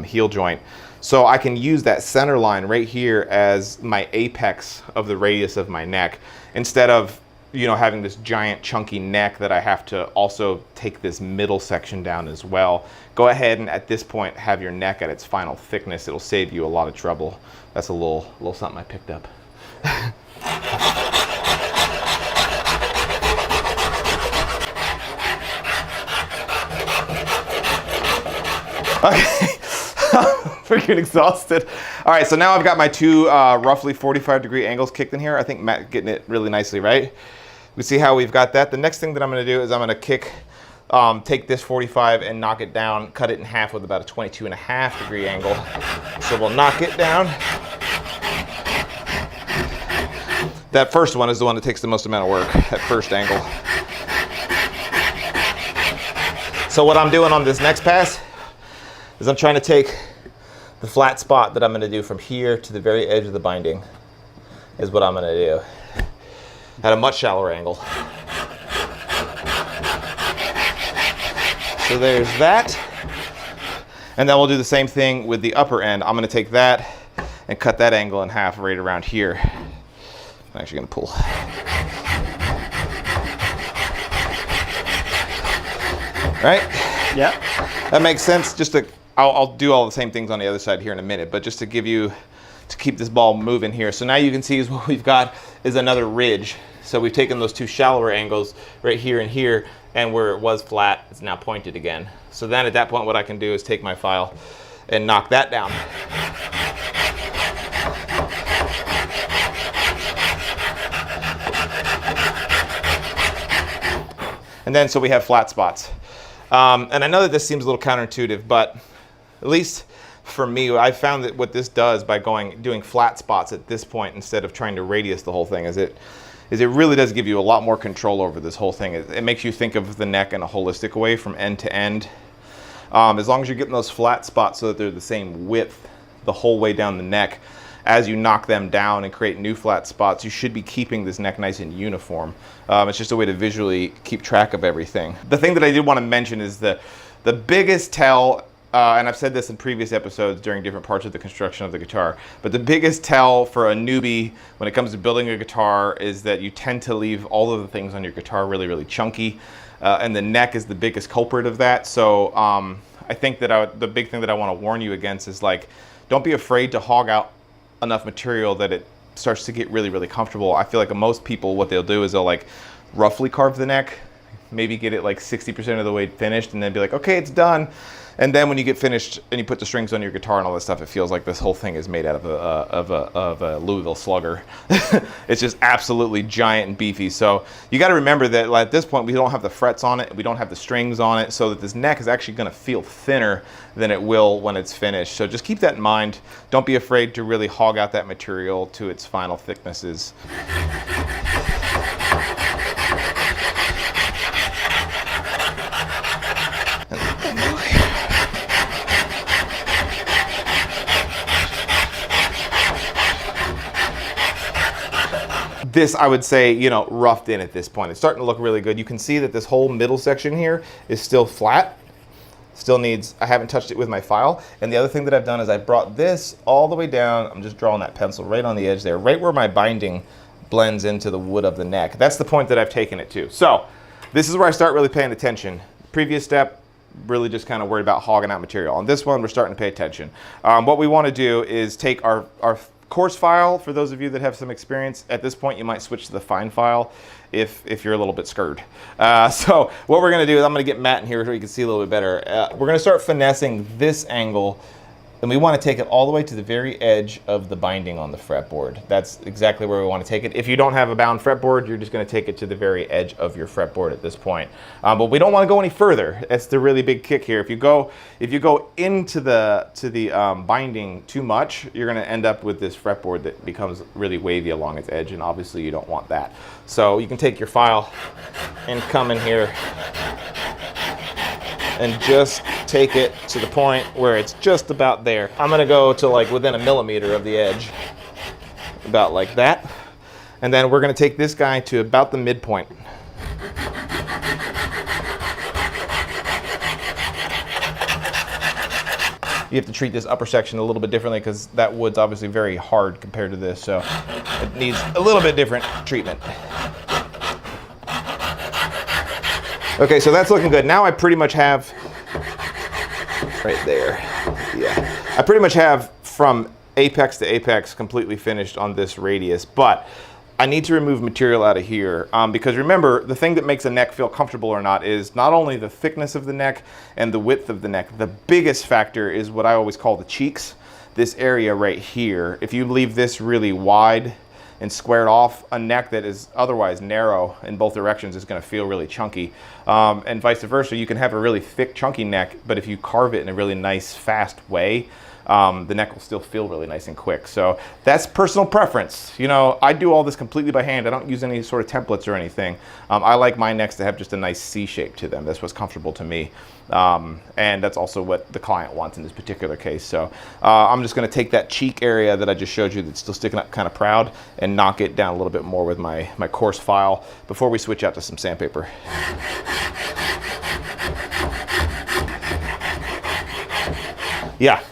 heel joint. So I can use that center line right here as my apex of the radius of my neck, instead of, you know, having this giant chunky neck that I have to also take this middle section down as well. Go ahead and at this point have your neck at its final thickness. It'll save you a lot of trouble. That's a little something I picked up. Okay. Freaking exhausted. All right, so now I've got my two roughly 45-degree angles kicked in here. I think Matt getting it really nicely, right? We see how we've got that. The next thing that I'm gonna do is I'm gonna take this 45 and knock it down, cut it in half with about a 22.5-degree angle. So we'll knock it down. That first one is the one that takes the most amount of work, that first angle. So what I'm doing on this next pass is I'm trying to take the flat spot that I'm going to do from here to the very edge of the binding is what I'm going to do at a much shallower angle. So there's that. And then we'll do the same thing with the upper end. I'm going to take that and cut that angle in half right around here. I'm actually going to pull. Right? Yeah. That makes sense. Just to, I'll do all the same things on the other side here in a minute, but just to give you, to keep this ball moving here. So now you can see is what we've got is another ridge. So we've taken those two shallower angles right here and here, and where it was flat, it's now pointed again. So then at that point, what I can do is take my file and knock that down. And then so we have flat spots. And I know that this seems a little counterintuitive, but at least for me, I found that what this does by doing flat spots at this point instead of trying to radius the whole thing is it really does give you a lot more control over this whole thing. It makes you think of the neck in a holistic way from end to end. As long as you're getting those flat spots so that they're the same width the whole way down the neck, as you knock them down and create new flat spots, you should be keeping this neck nice and uniform. It's just a way to visually keep track of everything. The thing that I did want to mention is the biggest tell, and I've said this in previous episodes during different parts of the construction of the guitar, but the biggest tell for a newbie when it comes to building a guitar is that you tend to leave all of the things on your guitar really, really chunky, and the neck is the biggest culprit of that. So I think that the big thing that I want to warn you against is, like, don't be afraid to hog out enough material that it starts to get really, really comfortable. I feel like most people, what they'll do is they'll like roughly carve the neck, maybe get it like 60% of the way finished, and then be like, okay, it's done. And then when you get finished and you put the strings on your guitar and all this stuff, it feels like this whole thing is made out of a Louisville Slugger. It's just absolutely giant and beefy. So you got to remember that at this point we don't have the frets on it, we don't have the strings on it, so that this neck is actually going to feel thinner than it will when it's finished. So just keep that in mind. Don't be afraid to really hog out that material to its final thicknesses. This, I would say, you know, roughed in at this point. It's starting to look really good. You can see that this whole middle section here is still flat. Still needs, I haven't touched it with my file. And the other thing that I've done is I brought this all the way down. I'm just drawing that pencil right on the edge there, right where my binding blends into the wood of the neck. That's the point that I've taken it to. So this is where I start really paying attention. Previous step, really just kind of worried about hogging out material. On this one, we're starting to pay attention. What we want to do is take our coarse file. For those of you that have some experience, at this point you might switch to the fine file if you're a little bit scared. So what we're going to do is I'm going to get Matt in here so you can see a little bit better. We're going to start finessing this angle, and we want to take it all the way to the very edge of the binding on the fretboard. That's exactly where we want to take it. If you don't have a bound fretboard, you're just going to take it to the very edge of your fretboard at this point. But we don't want to go any further. That's the really big kick here. If you go into the binding too much, you're going to end up with this fretboard that becomes really wavy along its edge, and obviously you don't want that. So you can take your file and come in here and just take it to the point where it's just about there. I'm gonna go to like within a millimeter of the edge, about like that. And then we're gonna take this guy to about the midpoint. You have to treat this upper section a little bit differently because that wood's obviously very hard compared to this, so it needs a little bit different treatment. Okay, so that's looking good. Now I pretty much have, right there, yeah. I pretty much have from apex to apex completely finished on this radius, but I need to remove material out of here because remember, the thing that makes a neck feel comfortable or not is not only the thickness of the neck and the width of the neck. The biggest factor is what I always call the cheeks, this area right here. If you leave this really wide and squared off, a neck that is otherwise narrow in both directions is going to feel really chunky. And vice versa, you can have a really thick, chunky neck, but if you carve it in a really nice, fast way, the neck will still feel really nice and quick. So that's personal preference. You know, I do all this completely by hand. I don't use any sort of templates or anything. I like my necks to have just a nice C shape to them. That's what's comfortable to me. And that's also what the client wants in this particular case. So I'm just going to take that cheek area that I just showed you that's still sticking up kind of proud and knock it down a little bit more with my coarse file before we switch out to some sandpaper. Yeah.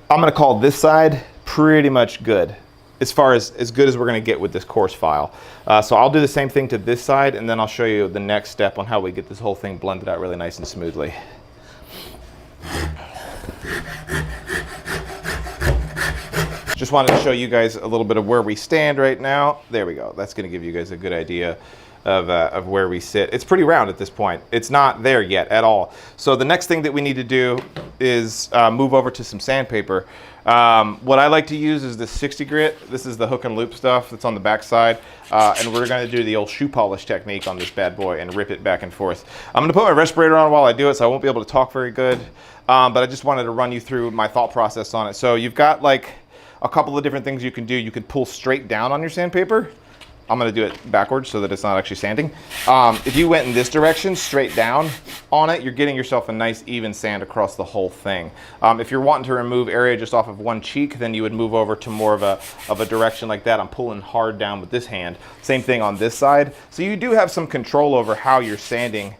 I'm gonna call this side pretty much good, as far as good as we're gonna get with this coarse file. So I'll do the same thing to this side, and then I'll show you the next step on how we get this whole thing blended out really nice and smoothly. Just wanted to show you guys a little bit of where we stand right now. There we go. That's gonna give you guys a good idea of where we sit. It's pretty round at this point. It's not there yet at all. So the next thing that we need to do is move over to some sandpaper. What I like to use is this 60 grit. This is the hook and loop stuff that's on the back side. And we're gonna do the old shoe polish technique on this bad boy and rip it back and forth. I'm gonna put my respirator on while I do it, so I won't be able to talk very good. But I just wanted to run you through my thought process on it. So you've got like a couple of different things you can do. You could pull straight down on your sandpaper. I'm gonna do it backwards so that it's not actually sanding. If you went in this direction, straight down on it, you're getting yourself a nice even sand across the whole thing. If you're wanting to remove area just off of one cheek, then you would move over to more of a direction like that. I'm pulling hard down with this hand. Same thing on this side. So you do have some control over how you're sanding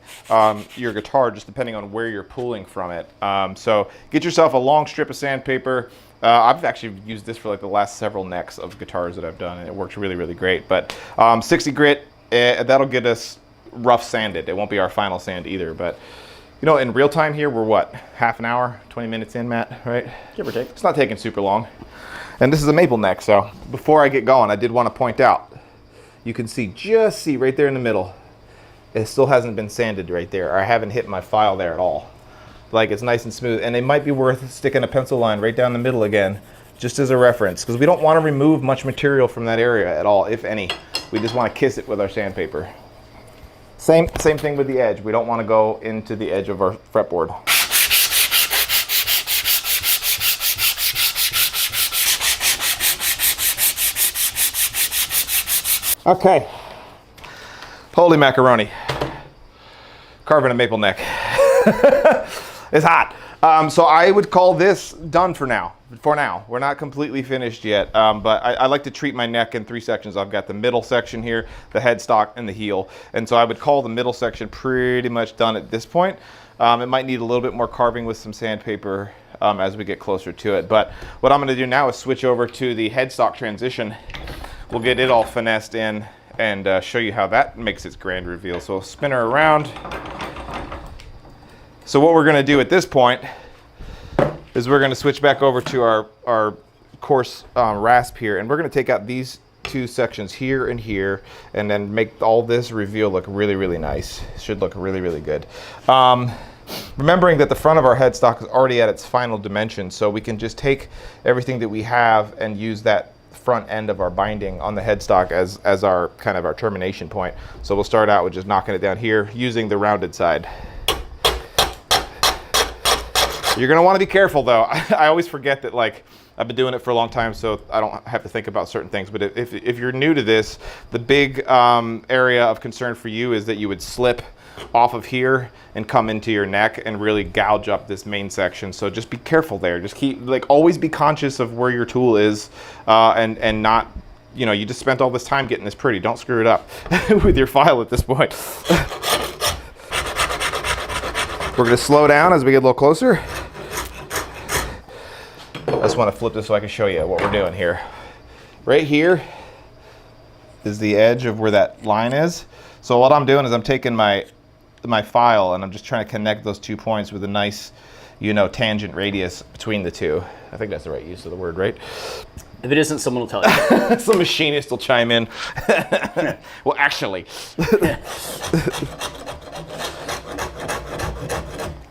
your guitar, just depending on where you're pulling from it. So get yourself a long strip of sandpaper. I've actually used this for like the last several necks of guitars that I've done, and it works really, really great. But 60 grit, that'll get us rough sanded. It won't be our final sand either. But you know, in real time here, we're what, half an hour, 20 minutes in, Matt, right? Give or take. It's not taking super long. And this is a maple neck, so before I get going, I did want to point out, you can just see right there in the middle, it still hasn't been sanded right there. I haven't hit my file there at all. Like, it's nice and smooth, and it might be worth sticking a pencil line right down the middle again, just as a reference, because we don't want to remove much material from that area at all, if any. We just want to kiss it with our sandpaper. Same thing with the edge. We don't want to go into the edge of our fretboard. Okay. Holy macaroni. Carving a maple neck. It's hot. So I would call this done for now. We're not completely finished yet, but I like to treat my neck in 3 sections. I've got the middle section here, the headstock, and the heel. And so I would call the middle section pretty much done at this point. It might need a little bit more carving with some sandpaper as we get closer to it. But what I'm gonna do now is switch over to the headstock transition. We'll get it all finessed in and show you how that makes its grand reveal. So spin her around. So what we're gonna do at this point is we're gonna switch back over to our coarse rasp here, and we're gonna take out these 2 sections here and here, and then make all this reveal look really, really nice. It should look really, really good. Remembering that the front of our headstock is already at its final dimension, so we can just take everything that we have and use that front end of our binding on the headstock as our kind of our termination point. So we'll start out with just knocking it down here using the rounded side. You're gonna want to be careful though. I always forget that, like, I've been doing it for a long time, so I don't have to think about certain things. But if you're new to this, the big area of concern for you is that you would slip off of here and come into your neck and really gouge up this main section. So just be careful there. Just keep, like, always be conscious of where your tool is and not you know, you just spent all this time getting this pretty. Don't screw it up with your file at this point. We're gonna slow down as we get a little closer. I just want to flip this so I can show you what we're doing here. Right here is the edge of where that line is. So what I'm doing is I'm taking my file and I'm just trying to connect those 2 points with a nice, you know, tangent radius between the two. I think that's the right use of the word, right? If it isn't, someone will tell you. Some machinist will chime in. Well, actually.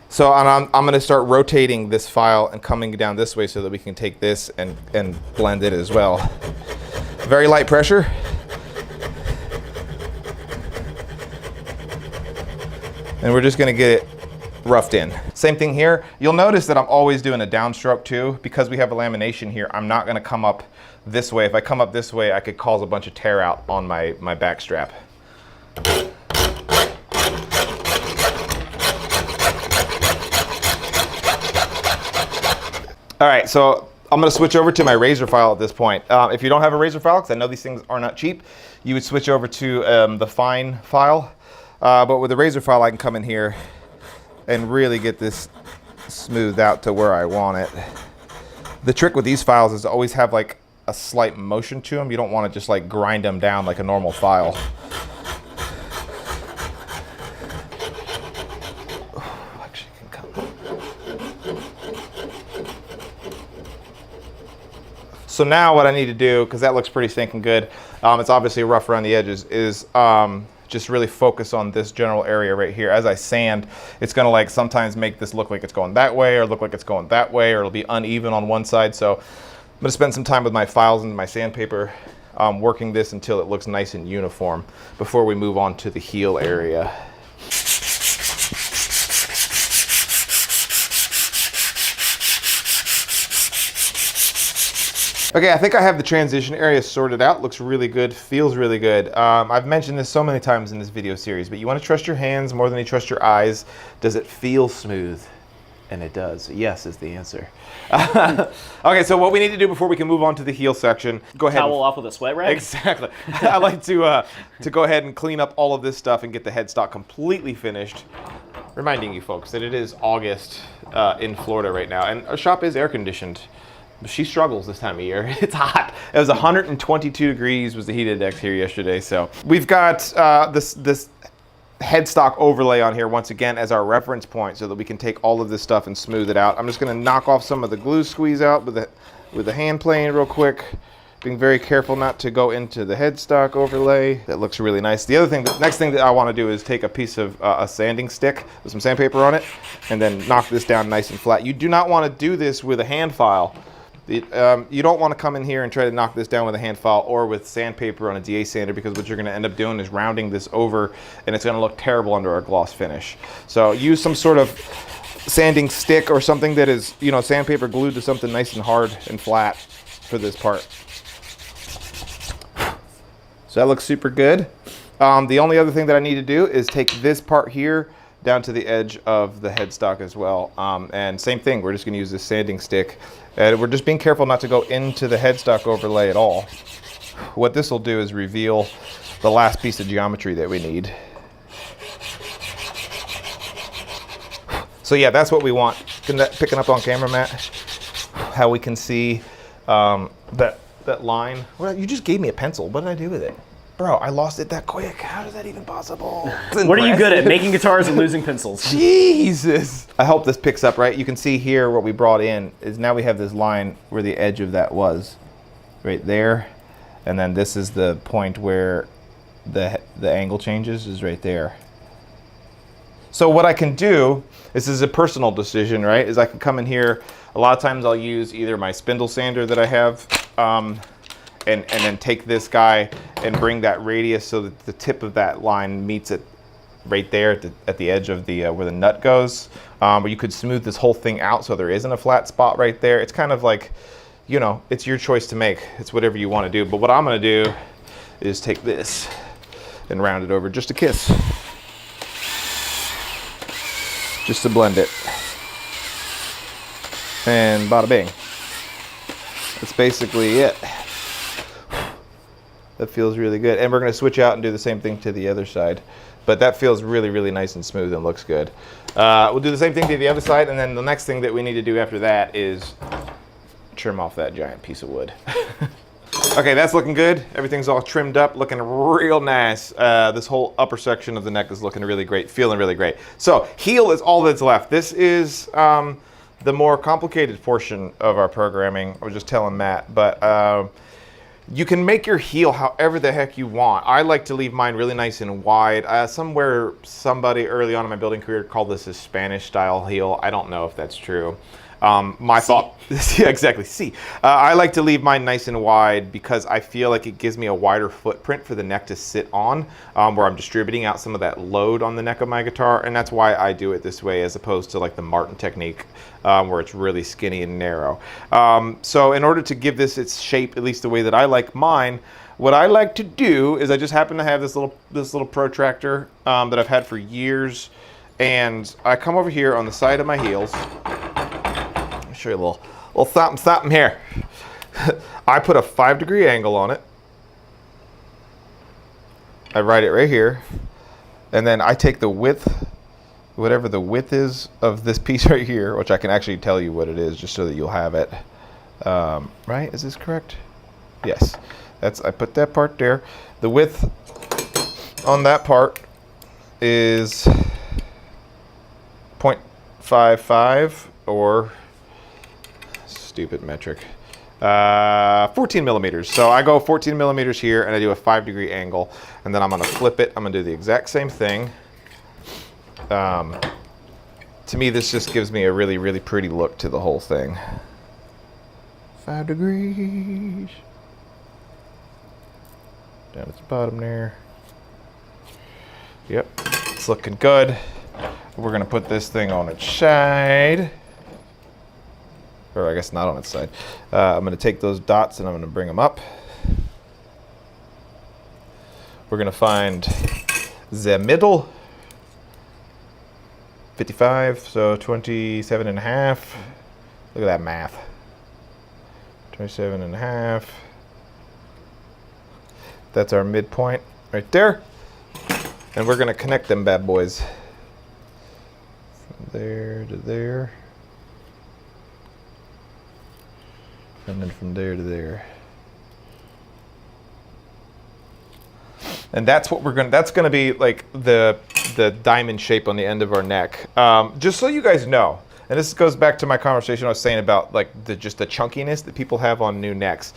So I'm going to start rotating this file and coming down this way so that we can take this and blend it as well. Very light pressure. And we're just going to get it roughed in. Same thing here. You'll notice that I'm always doing a downstroke too. Because we have a lamination here, I'm not going to come up this way. If I come up this way, I could cause a bunch of tear out on my back strap. All right, so I'm going to switch over to my razor file at this point. If you don't have a razor file, because I know these things are not cheap, you would switch over to the fine file. But with the razor file, I can come in here and really get this smoothed out to where I want it. The trick with these files is to always have like a slight motion to them. You don't want to just like grind them down like a normal file. So now what I need to do, because that looks pretty stinking good, it's obviously rough around the edges, is just really focus on this general area right here. As I sand, it's gonna like sometimes make this look like it's going that way or look like it's going that way, or it'll be uneven on one side. So I'm gonna spend some time with my files and my sandpaper working this until it looks nice and uniform before we move on to the heel area. Okay, I think I have the transition area sorted out. Looks really good, feels really good. I've mentioned this so many times in this video series, but you want to trust your hands more than you trust your eyes. Does it feel smooth? And it does. Yes is the answer. Okay, so what we need to do before we can move on to the heel section, go ahead. Towel off with a sweat rag? Exactly. I like to go ahead and clean up all of this stuff and get the headstock completely finished. Reminding you folks that it is August in Florida right now, and our shop is air conditioned. She struggles this time of year. It's hot. It was 122 degrees was the heat index here yesterday. So we've got this headstock overlay on here once again as our reference point so that we can take all of this stuff and smooth it out. I'm just gonna knock off some of the glue squeeze out with the hand plane real quick. Being very careful not to go into the headstock overlay. That looks really nice. The next thing that I want to do is take a piece of a sanding stick with some sandpaper on it and then knock this down nice and flat. You do not want to do this with a hand file. You don't want to come in here and try to knock this down with a hand file or with sandpaper on a DA sander, because what you're going to end up doing is rounding this over and it's going to look terrible under a gloss finish. So use some sort of sanding stick or something that is, you know, sandpaper glued to something nice and hard and flat for this part. So that looks super good. The only other thing that I need to do is take this part here down to the edge of the headstock as well. And same thing, we're just gonna use this sanding stick. And we're just being careful not to go into the headstock overlay at all. What this will do is reveal the last piece of geometry that we need. So yeah, that's what we want. Picking up on camera, Matt, how we can see that line. Well, you just gave me a pencil. What did I do with it? Bro, I lost it that quick. How is that even possible? What are you good at? Making guitars and losing pencils. Jesus. I hope this picks up right. You can see here what we brought in is now we have this line where the edge of that was. Right there. And then this is the point where the angle changes is right there. So what I can do, this is a personal decision, right? Is I can come in here. A lot of times I'll use either my spindle sander that I have, and then take this guy and bring that radius so that the tip of that line meets it right there at the edge of the where the nut goes. Or you could smooth this whole thing out so there isn't a flat spot right there. It's kind of like, you know, it's your choice to make. It's whatever you want to do. But what I'm going to do is take this and round it over just a kiss. Just to blend it. And bada bing. That's basically it. That feels really good. And we're going to switch out and do the same thing to the other side. But that feels really, really nice and smooth and looks good. We'll do the same thing to the other side, and then the next thing that we need to do after that is trim off that giant piece of wood. Okay, that's looking good. Everything's all trimmed up, looking real nice. This whole upper section of the neck is looking really great, feeling really great. So heel is all that's left. This is the more complicated portion of our programming. I was just telling Matt, but you can make your heel however the heck you want. I like to leave mine really nice and wide. Somebody early on in my building career called this a Spanish style heel. I don't know if that's true. My thought, yeah, exactly. See, I like to leave mine nice and wide because I feel like it gives me a wider footprint for the neck to sit on, where I'm distributing out some of that load on the neck of my guitar, and that's why I do it this way as opposed to like the Martin technique, where it's really skinny and narrow. So in order to give this its shape, at least the way that I like mine, what I like to do is I just happen to have this little protractor that I've had for years, and I come over here on the side of my heels. Show you a little something here. I put a 5-degree angle on it. I write it right here, and then I take the width, whatever the width is of this piece right here, which I can actually tell you what it is, just so that you'll have it. Right? Is this correct? Yes. I put that part there. The width on that part is 0.55 or stupid metric. 14 millimeters. So I go 14 millimeters here and I do a 5-degree angle, and then I'm going to flip it. I'm going to do the exact same thing. To me, this just gives me a really, really pretty look to the whole thing. 5 degrees. Down at the bottom there. Yep, it's looking good. We're going to put this thing on its side. Or I guess not on its side. I'm going to take those dots and I'm going to bring them up. We're going to find the middle. 55, so 27 and a half. Look at that math. 27 and a half. That's our midpoint right there. And we're going to connect them bad boys. From there to there. And then from there to there. And that's what that's gonna be like the diamond shape on the end of our neck. Just so you guys know, and this goes back to my conversation I was saying about like just the chunkiness that people have on new necks.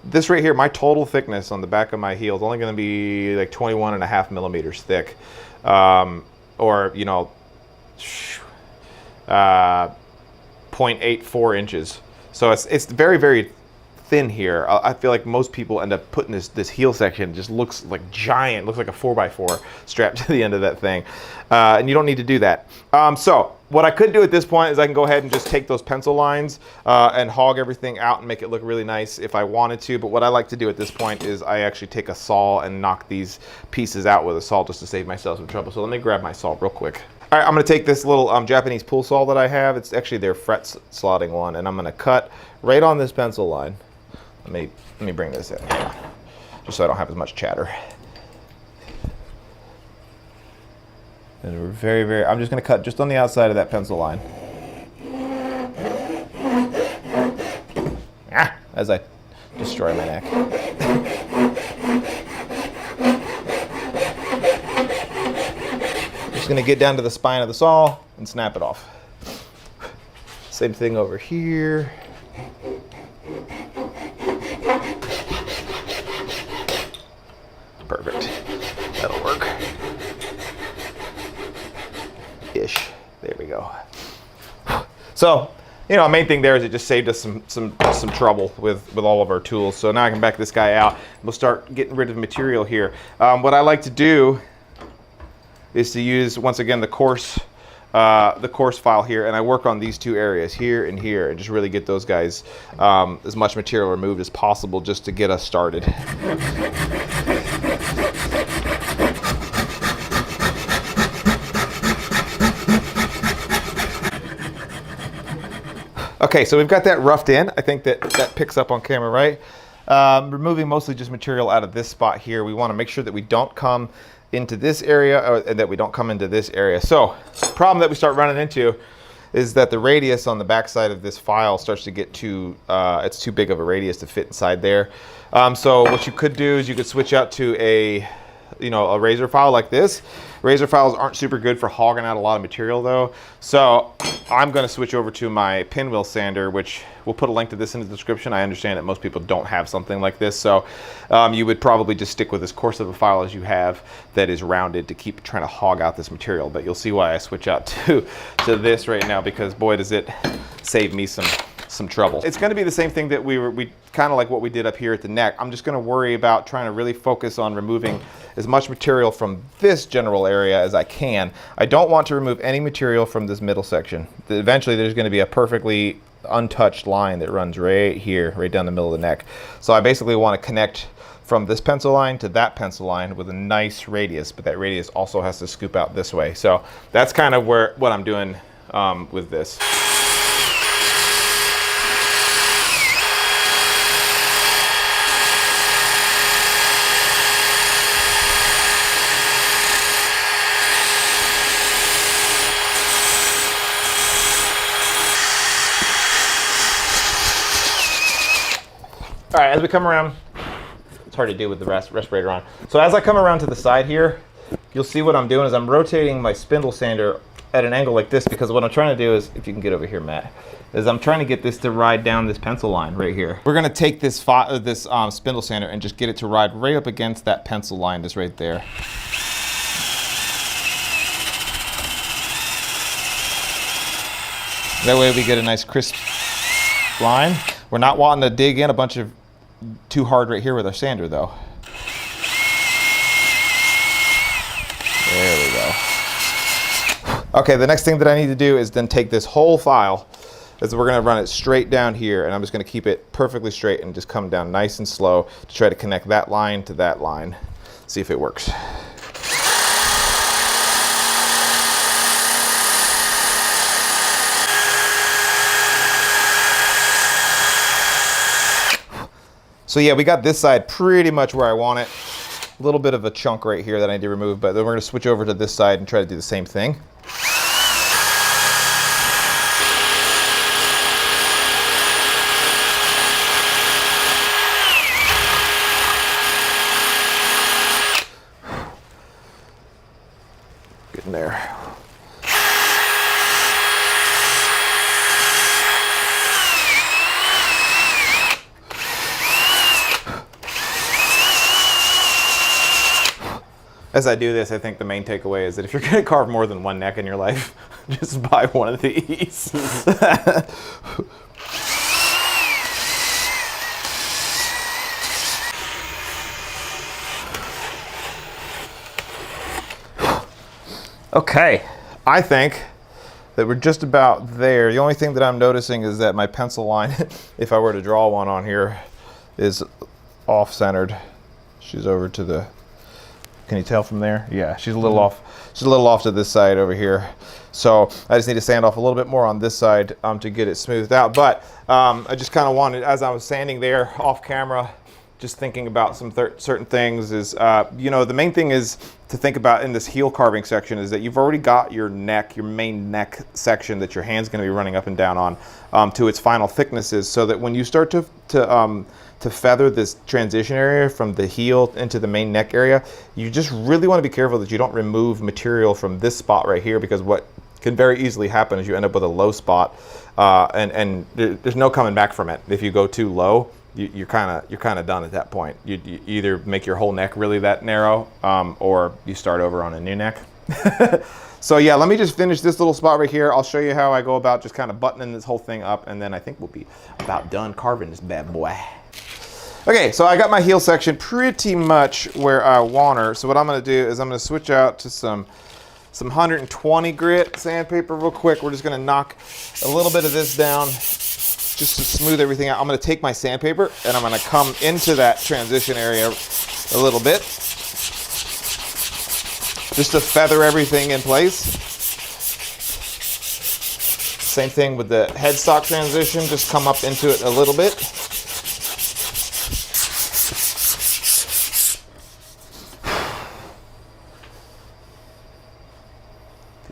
This right here, my total thickness on the back of my heel is only gonna be like 21.5 millimeters thick. Or, you know, 0.84 inches. So it's very, very thin here. I feel like most people end up putting this heel section, just looks like giant, looks like a 4x4 strapped to the end of that thing. And you don't need to do that. So what I could do at this point is I can go ahead and just take those pencil lines and hog everything out and make it look really nice if I wanted to. But what I like to do at this point is I actually take a saw and knock these pieces out with a saw just to save myself some trouble. So let me grab my saw real quick. All right, I'm going to take this little Japanese pool saw that I have. It's actually their fret slotting one, and I'm going to cut right on this pencil line. Let me bring this in here, just so I don't have as much chatter. And we're very, very. I'm just going to cut just on the outside of that pencil line. As I destroy my neck. Just going to get down to the spine of the saw and snap it off. Same thing over here. Perfect. That'll work. Ish. There we go. So, you know, main thing there is it just saved us some trouble with all of our tools. So now I can back this guy out. We'll start getting rid of material here. What I like to do is to use, once again, the coarse file here, and I work on these two areas here and here, and just really get those guys as much material removed as possible just to get us started. Okay, so we've got that roughed in. I think that picks up on camera, right? removing mostly just material out of this spot here. We want to make sure that we don't come into this area and that we don't come into this area. So the problem that we start running into is that the radius on the back side of this file starts to get it's too big of a radius to fit inside there. So what you could do is you could switch out to a razor file like this. Razor files aren't super good for hogging out a lot of material though. So I'm gonna switch over to my pinwheel sander, which we'll put a link to this in the description. I understand that most people don't have something like this. So you would probably just stick with as coarse of a file as you have that is rounded to keep trying to hog out this material. But you'll see why I switch out to this right now, because boy, does it save me some trouble. It's going to be the same thing that we kind of like what we did up here at the neck. I'm just going to worry about trying to really focus on removing as much material from this general area as I can. I don't want to remove any material from this middle section. Eventually there's going to be a perfectly untouched line that runs right here, right down the middle of the neck. So I basically want to connect from this pencil line to that pencil line with a nice radius, but that radius also has to scoop out this way. So that's kind of what I'm doing with this. All right, as we come around, it's hard to do with the respirator on. So as I come around to the side here, you'll see what I'm doing is I'm rotating my spindle sander at an angle like this, because what I'm trying to do is, if you can get over here, Matt, is I'm trying to get this to ride down this pencil line right here. We're gonna take this spindle sander and just get it to ride right up against that pencil line that's right there. That way we get a nice crisp line. We're not wanting to dig in a bunch of too hard right here with our sander though. There we go. Okay, the next thing that I need to do is then take this whole file, is we're gonna run it straight down here, and I'm just gonna keep it perfectly straight and just come down nice and slow to try to connect that line to that line. See if it works. So yeah, we got this side pretty much where I want it. A little bit of a chunk right here that I need to remove, but then we're gonna switch over to this side and try to do the same thing. Getting there. As I do this, I think the main takeaway is that if you're going to carve more than one neck in your life, just buy one of these. Okay, I think that we're just about there. The only thing that I'm noticing is that my pencil line, if I were to draw one on here, is off-centered. She's over to the... Can you tell from there? Yeah, she's a little off. She's a little off to this side over here. So I just need to sand off a little bit more on this side to get it smoothed out. But I just kind of wanted, as I was sanding there off camera, just thinking about some certain things is, the main thing is to think about in this heel carving section is that you've already got your neck, your main neck section that your hand's going to be running up and down on to its final thicknesses, so that when you start to feather this transition area from the heel into the main neck area, you just really want to be careful that you don't remove material from this spot right here, because what can very easily happen is you end up with a low spot, and there's no coming back from it. If you go too low, you're kind of done at that point. You either make your whole neck really that narrow, or you start over on a new neck. So yeah, let me just finish this little spot right here. I'll show you how I go about just kind of buttoning this whole thing up, and then I think we'll be about done carving this bad boy. Okay, so I got my heel section pretty much where I want her. So what I'm gonna do is I'm gonna switch out to some 120 grit sandpaper real quick. We're just gonna knock a little bit of this down just to smooth everything out. I'm gonna take my sandpaper and I'm gonna come into that transition area a little bit, just to feather everything in place. Same thing with the headstock transition, just come up into it a little bit.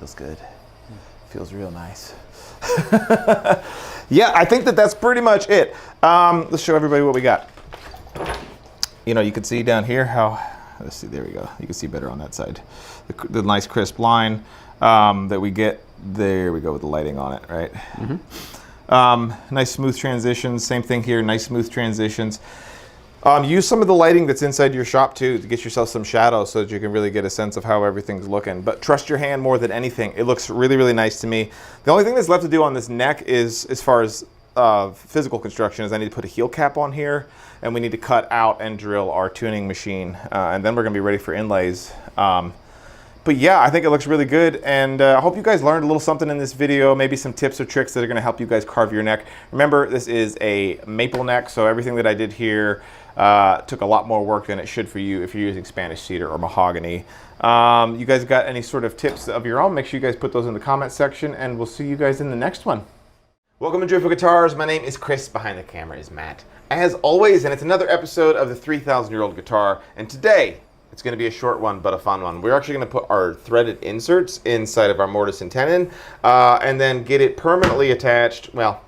feels good. Feels real nice. Yeah, I think that that's pretty much it. Let's show everybody what we got. You know, you can see down here how, let's see, there we go. You can see better on that side. The nice crisp line that we get. There we go with the lighting on it, right? Nice smooth transitions. Same thing here, nice smooth transitions. Use some of the lighting that's inside your shop too to get yourself some shadow so that you can really get a sense of how everything's looking. But trust your hand more than anything. It looks really, really nice to me. The only thing that's left to do on this neck is, as far as physical construction, is I need to put a heel cap on here, and we need to cut out and drill our tuning machine. And then we're gonna be ready for inlays. But yeah, I think it looks really good, and I hope you guys learned a little something in this video, maybe some tips or tricks that are gonna help you guys carve your neck. Remember, this is a maple neck, so everything that I did here took a lot more work than it should for you if you're using Spanish cedar or mahogany. You guys got any sort of tips of your own? Make sure you guys put those in the comment section, and we'll see you guys in the next one. Welcome to Joyful Guitars. My name is Chris. Behind the camera is Matt. As always, and it's another episode of the 3,000-year-old guitar, and today, it's going to be a short one, but a fun one. We're actually going to put our threaded inserts inside of our mortise and tenon, and then get it permanently attached, well,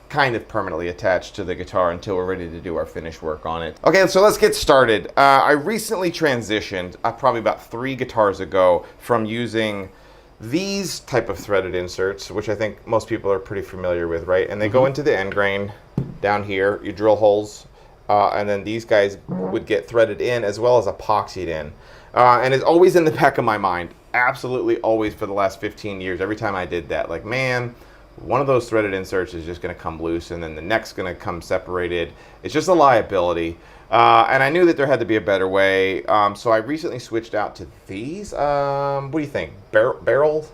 kind of permanently attached to the guitar until we're ready to do our finish work on it. Okay, so let's get started. I recently transitioned, probably about 3 guitars ago, from using these type of threaded inserts, which I think most people are pretty familiar with, right? And they go into the end grain down here. You drill holes. And then these guys would get threaded in as well as epoxied in. And it's always in the back of my mind, absolutely always for the last 15 years, every time I did that, like, man, one of those threaded inserts is just gonna come loose and then the neck's gonna come separated. It's just a liability. And I knew that there had to be a better way. So I recently switched out to these. What do you think? Barrel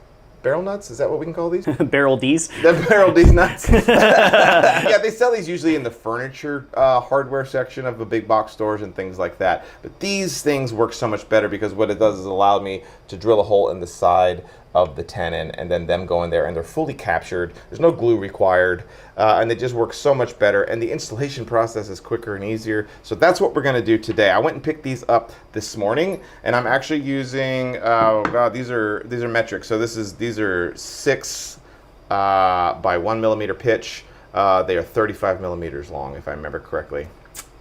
nuts? Is that what we can call these? Barrel D's. The Barrel D's nuts. Yeah, they sell these usually in the furniture hardware section of the big box stores and things like that. But these things work so much better because what it does is allow me to drill a hole in the side of the tenon and then them go in there and they're fully captured. There's no glue required and they just work so much better and the installation process is quicker and easier. So that's what we're gonna do today. I went and picked these up this morning and I'm actually using, oh God, these are metric. So these are 6 by 1 millimeter pitch. They are 35 millimeters long if I remember correctly.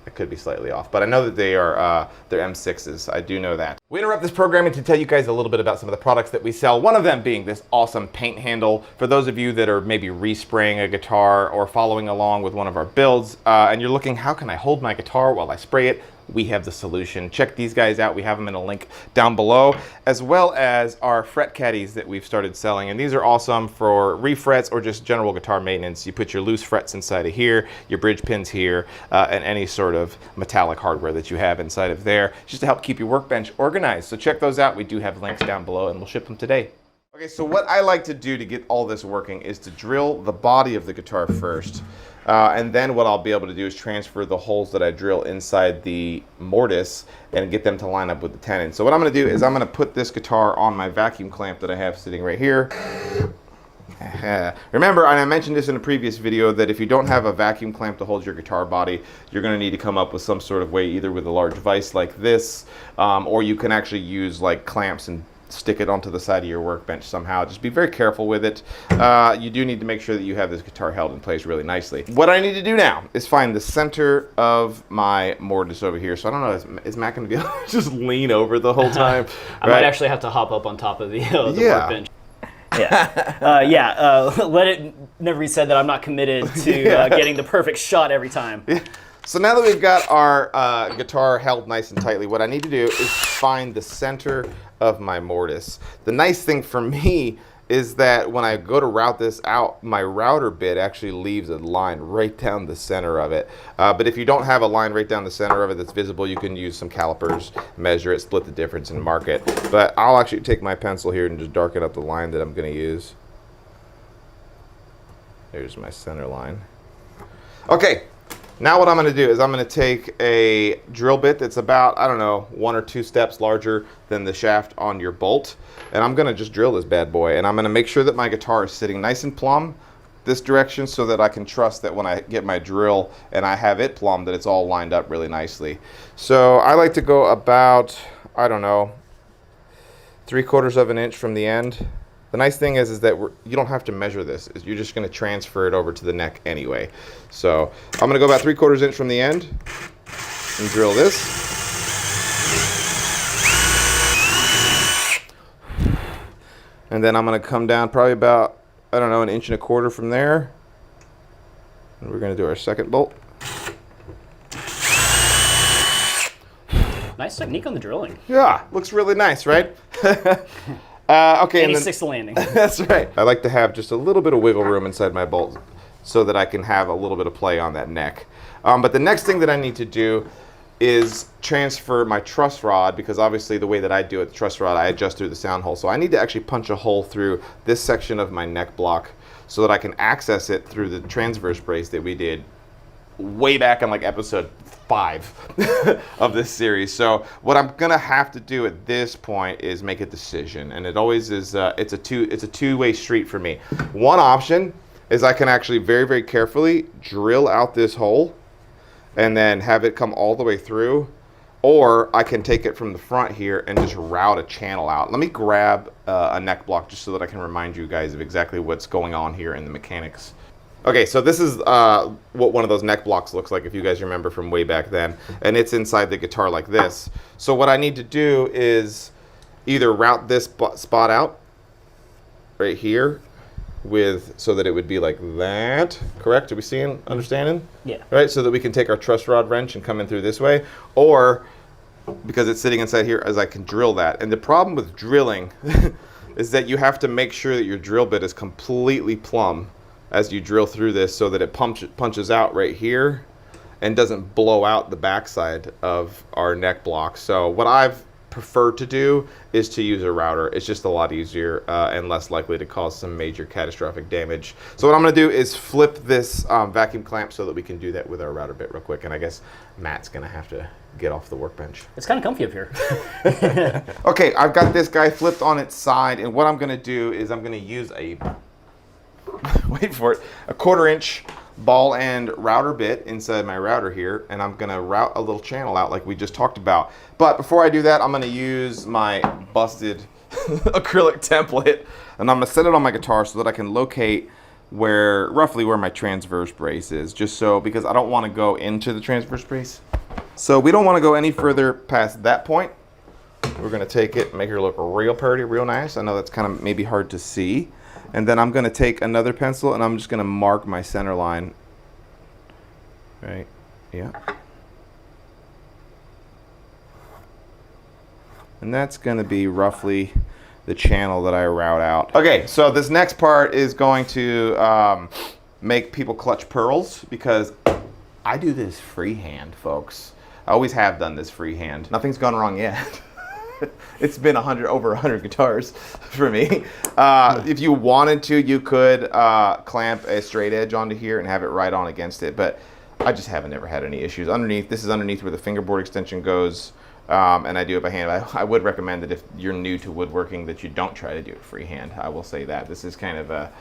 I could be slightly off, but I know that they are they're M6s. I do know that. We interrupt this programming to tell you guys a little bit about some of the products that we sell. One of them being this awesome paint handle. For those of you that are maybe respraying a guitar or following along with one of our builds, and you're looking, how can I hold my guitar while I spray it? We have the solution. Check these guys out. We have them in a link down below, as well as our fret caddies that we've started selling. And these are awesome for refrets or just general guitar maintenance. You put your loose frets inside of here, your bridge pins here, and any sort of metallic hardware that you have inside of there, just to help keep your workbench organized. So check those out. We do have links down below and we'll ship them today. Okay, so what I like to do to get all this working is to drill the body of the guitar first. And then what I'll be able to do is transfer the holes that I drill inside the mortise and get them to line up with the tenon. So what I'm going to do is I'm going to put this guitar on my vacuum clamp that I have sitting right here. Remember, and I mentioned this in a previous video, that if you don't have a vacuum clamp to hold your guitar body, you're going to need to come up with some sort of way, either with a large vise like this, or you can actually use like clamps and stick it onto the side of your workbench somehow. Just be very careful with it. You do need to make sure that you have this guitar held in place really nicely. What I need to do now is find the center of my mortise over here. So I don't know, is Matt going to be able to just lean over the whole time? I might actually have to hop up on top of the workbench. Let it never be said that I'm not committed to getting the perfect shot every time. Yeah. So now that we've got our guitar held nice and tightly, what I need to do is find the center of my mortise. The nice thing for me is that when I go to route this out, my router bit actually leaves a line right down the center of it. But if you don't have a line right down the center of it that's visible, you can use some calipers, measure it, split the difference, and mark it. But I'll actually take my pencil here and just darken up the line that I'm going to use. There's my center line. Okay. Now what I'm going to do is I'm going to take a drill bit that's about, I don't know, 1 or 2 steps larger than the shaft on your bolt. And I'm going to just drill this bad boy. And I'm going to make sure that my guitar is sitting nice and plumb this direction so that I can trust that when I get my drill and I have it plumb, that it's all lined up really nicely. So I like to go about, I don't know, 3/4 of an inch from the end. The nice thing is that you don't have to measure this. You're just going to transfer it over to the neck anyway. So I'm going to go about 3/4 inch from the end and drill this. And then I'm going to come down probably about, I don't know, 1 1/4 inches from there. And we're going to do our second bolt. Nice technique on the drilling. Yeah, looks really nice, right? Okay, And he then, sticks the landing. that's right. I like to have just a little bit of wiggle room inside my bolt so that I can have a little bit of play on that neck. But the next thing that I need to do is transfer my truss rod, because obviously the way that I do it, the truss rod, I adjust through the sound hole. So I need to actually punch a hole through this section of my neck block so that I can access it through the transverse brace that we did way back in like episode 5 of this series. So what I'm gonna have to do at this point is make a decision, and it always is. It's a two-way street for me. One option is I can actually very, very carefully drill out this hole and then have it come all the way through, or I can take it from the front here and just route a channel out. Let me grab a neck block just so that I can remind you guys of exactly what's going on here in the mechanics. Okay, so this is what one of those neck blocks looks like, if you guys remember from way back then, and it's inside the guitar like this. So what I need to do is either route this spot out right here so that it would be like that, correct? Are we seeing, understanding? Yeah. Right, so that we can take our truss rod wrench and come in through this way, or because it's sitting inside here, as I can drill that. And the problem with drilling is that you have to make sure that your drill bit is completely plumb as you drill through this, so that it punches out right here and doesn't blow out the backside of our neck block. So what I've preferred to do is to use a router. It's just a lot easier and less likely to cause some major catastrophic damage. So what I'm gonna do is flip this vacuum clamp so that we can do that with our router bit real quick. And I guess Matt's gonna have to get off the workbench. It's kind of comfy up here. Okay, I've got this guy flipped on its side, and what I'm gonna do is I'm gonna use a wait for it, a 1/4 inch ball end router bit inside my router here, and I'm gonna route a little channel out like we just talked about. But before I do that, I'm gonna use my busted acrylic template, and I'm gonna set it on my guitar so that I can locate roughly where my transverse brace is, just so, because I don't want to go into the transverse brace. So we don't want to go any further past that point. We're gonna take it and make her look real pretty, real nice. I know that's kind of maybe hard to see. And then I'm going to take another pencil and I'm just going to mark my center line. Right, yeah. And that's going to be roughly the channel that I route out. Okay, so this next part is going to make people clutch pearls, because I do this freehand, folks. I always have done this freehand. Nothing's gone wrong yet. It's been over 100 guitars for me. If you wanted to, you could clamp a straight edge onto here and have it right on against it, but I just haven't ever had any issues. Underneath, this is underneath where the fingerboard extension goes, and I do it by hand. I would recommend that if you're new to woodworking that you don't try to do it freehand. I will say that. This is kind of a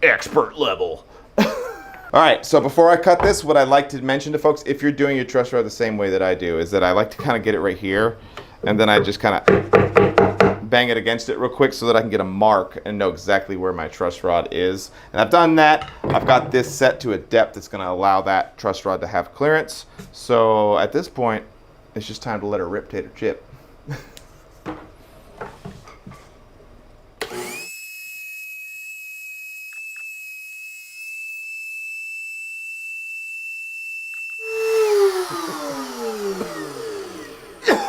expert level. All right, so before I cut this, what I like to mention to folks, if you're doing your truss rod the same way that I do, is that I like to kind of get it right here, and then I just kind of bang it against it real quick so that I can get a mark and know exactly where my truss rod is. And I've done that. I've got this set to a depth that's going to allow that truss rod to have clearance. So at this point, it's just time to let her rip, tater, chip.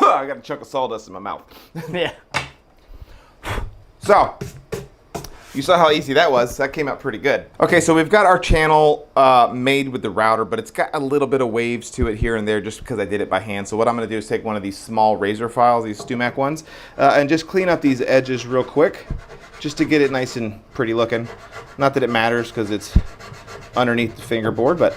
I got a chunk of sawdust in my mouth. Yeah. So, you saw how easy that was. That came out pretty good. Okay, so we've got our channel made with the router, but it's got a little bit of waves to it here and there just because I did it by hand. So what I'm gonna do is take one of these small razor files, these Stumac ones, and just clean up these edges real quick, just to get it nice and pretty looking. Not that it matters because it's underneath the fingerboard, but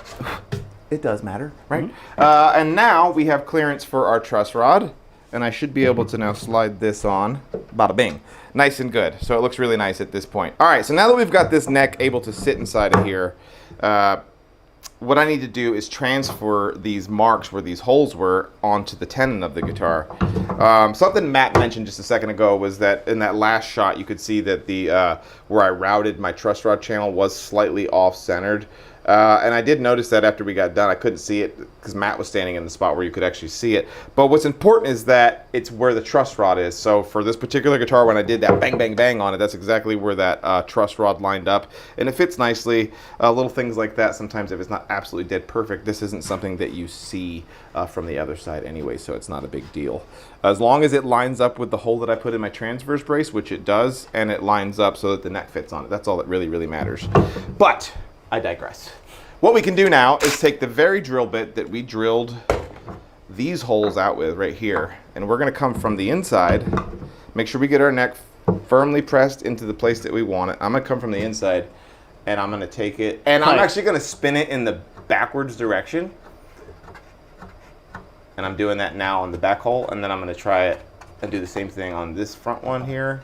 it does matter, right? Mm-hmm. And now we have clearance for our truss rod, and I should be able to now slide this on, bada bing. Nice and good. So it looks really nice at this point. All right, so now that we've got this neck able to sit inside of here, what I need to do is transfer these marks where these holes were onto the tenon of the guitar. Something Matt mentioned just a second ago was that in that last shot you could see that the where I routed my truss rod channel was slightly off-centered. And I did notice that after we got done. I couldn't see it because Matt was standing in the spot where you could actually see it. But what's important is that it's where the truss rod is. So for this particular guitar, when I did that bang, bang, bang on it, that's exactly where that truss rod lined up. And it fits nicely. Little things like that, sometimes if it's not absolutely dead perfect, this isn't something that you see from the other side anyway, so it's not a big deal. As long as it lines up with the hole that I put in my transverse brace, which it does, and it lines up so that the neck fits on it. That's all that really, really matters. But I digress. What we can do now is take the very drill bit that we drilled these holes out with right here, and we're going to come from the inside, make sure we get our neck firmly pressed into the place that we want it. I'm going to come from the inside, and I'm going to take it, and I'm actually going to spin it in the backwards direction. And I'm doing that now on the back hole, and then I'm going to try it and do the same thing on this front one here.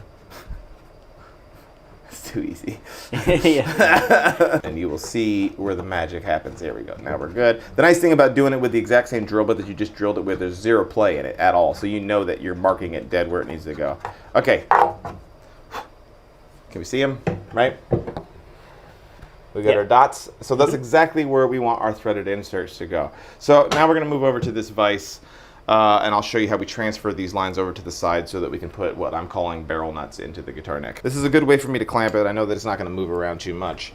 It's too easy. Yeah. And you will see where the magic happens. There we go. Now we're good. The nice thing about doing it with the exact same drill bit that you just drilled it with, there's zero play in it at all. So you know that you're marking it dead where it needs to go. Okay. Can we see them? Right? We got our dots. So that's exactly where we want our threaded inserts to go. So now we're going to move over to this vise. And I'll show you how we transfer these lines over to the side so that we can put what I'm calling barrel nuts into the guitar neck. This is a good way for me to clamp it. I know that it's not going to move around too much.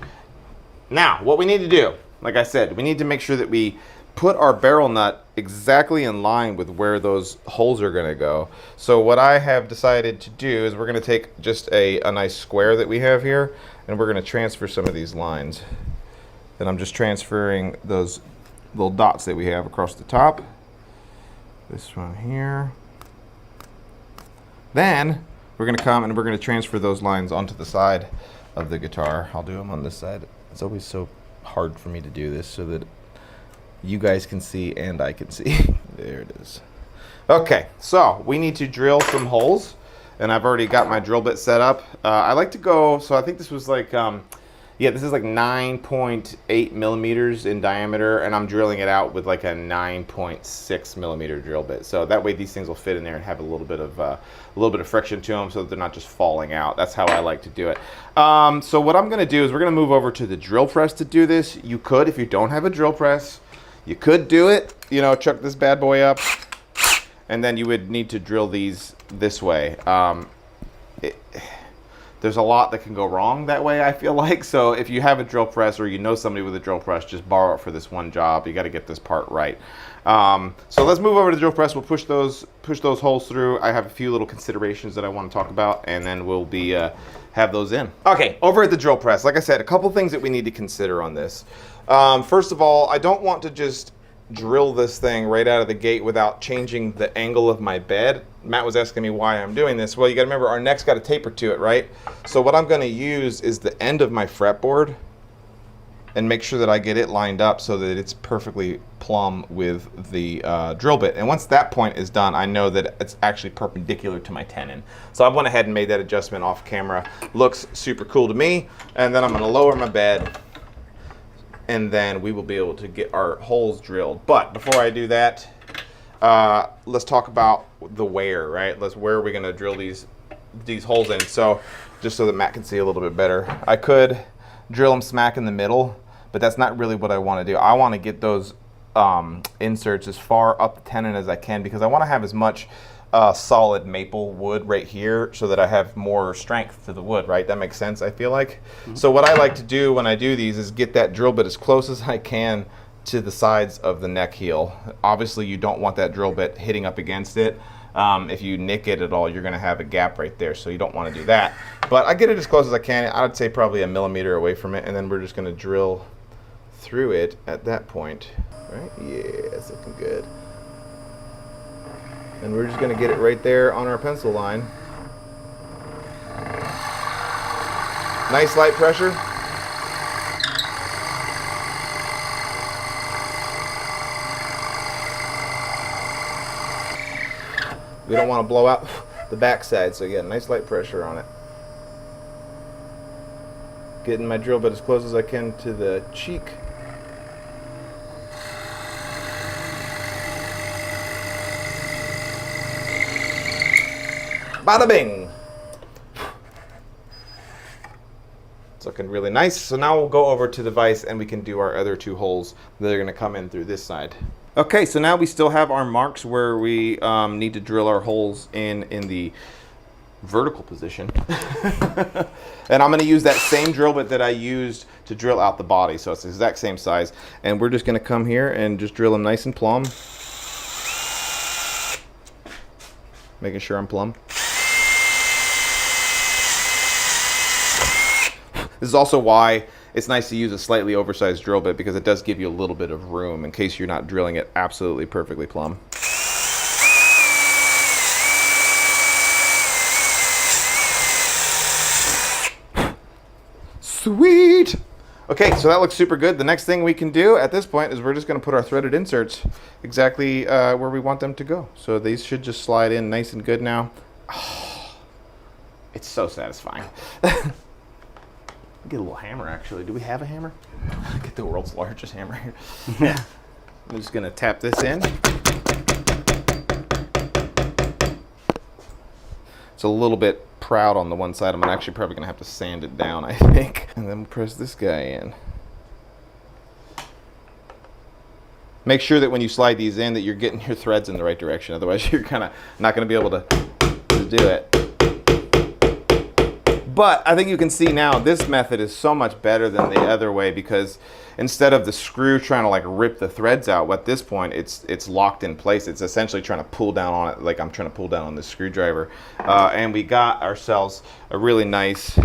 Now, what we need to do, like I said, we need to make sure that we put our barrel nut exactly in line with where those holes are going to go. So what I have decided to do is we're going to take just a nice square that we have here, and we're going to transfer some of these lines. And I'm just transferring those little dots that we have across the top. This one here. Then we're going to come and we're going to transfer those lines onto the side of the guitar. I'll do them on this side. It's always so hard for me to do this so that you guys can see and I can see. There it is. Okay, so we need to drill some holes, and I've already got my drill bit set up. I like to go, so I think this was like, yeah, this is like 9.8 millimeters in diameter, and I'm drilling it out with like a 9.6 millimeter drill bit. So that way these things will fit in there and have a little bit of friction to them, so that they're not just falling out. That's how I like to do it. So what I'm going to do is we're going to move over to the drill press to do this. You could, if you don't have a drill press, you could do it. You know, chuck this bad boy up, and then you would need to drill these this way. There's a lot that can go wrong that way, I feel like. So if you have a drill press or you know somebody with a drill press, just borrow it for this one job. You got to get this part right. So let's move over to the drill press. We'll push those holes through. I have a few little considerations that I want to talk about, and then we'll be have those in. Okay, over at the drill press, like I said, a couple things that we need to consider on this. First of all, I don't want to just drill this thing right out of the gate without changing the angle of my bed. Matt was asking me why I'm doing this. Well, you got to remember our neck's got a taper to it, right? So what I'm going to use is the end of my fretboard and make sure that I get it lined up so that it's perfectly plumb with the drill bit. And once that point is done, I know that it's actually perpendicular to my tenon. So I went ahead and made that adjustment off camera. Looks super cool to me. And then I'm going to lower my bed, and then we will be able to get our holes drilled. But before I do that, let's talk about the where, right? Where are we going to drill these holes in? So just so that Matt can see a little bit better, I could drill them smack in the middle, but that's not really what I want to do. I want to get those inserts as far up the tenon as I can, because I want to have as much solid maple wood right here so that I have more strength to the wood, right? That makes sense, I feel like. So what I like to do when I do these is get that drill bit as close as I can to the sides of the neck heel. Obviously you don't want that drill bit hitting up against it. If you nick it at all, you're going to have a gap right there, so you don't want to do that. But I get it as close as I can. I would say probably 1 millimeter away from it, and then we're just going to drill through it at that point, right? Yeah, it's looking good. And we're just going to get it right there on our pencil line. Nice light pressure. We don't want to blow out the backside, so again, nice light pressure on it. Getting my drill bit as close as I can to the cheek. Bada bing. It's looking really nice. So now we'll go over to the vise and we can do our other 2 holes that are going to come in through this side. Okay, so now we still have our marks where we need to drill our holes in the vertical position. And I'm going to use that same drill bit that I used to drill out the body. So it's the exact same size. And we're just going to come here and just drill them nice and plumb. Making sure I'm plumb. This is also why it's nice to use a slightly oversized drill bit, because it does give you a little bit of room in case you're not drilling it absolutely perfectly plumb. Sweet! Okay, so that looks super good. The next thing we can do at this point is we're just going to put our threaded inserts exactly where we want them to go. So these should just slide in nice and good now. Oh, it's so satisfying. Get a little hammer, actually. Do we have a hammer? Get the world's largest hammer here. Yeah. I'm just going to tap this in. It's a little bit proud on the one side. I'm actually probably going to have to sand it down, I think. And then press this guy in. Make sure that when you slide these in that you're getting your threads in the right direction. Otherwise, you're kind of not going to be able to do it. But I think you can see now this method is so much better than the other way, because instead of the screw trying to like rip the threads out, at this point it's locked in place. It's essentially trying to pull down on it like I'm trying to pull down on this screwdriver. And we got ourselves a really nice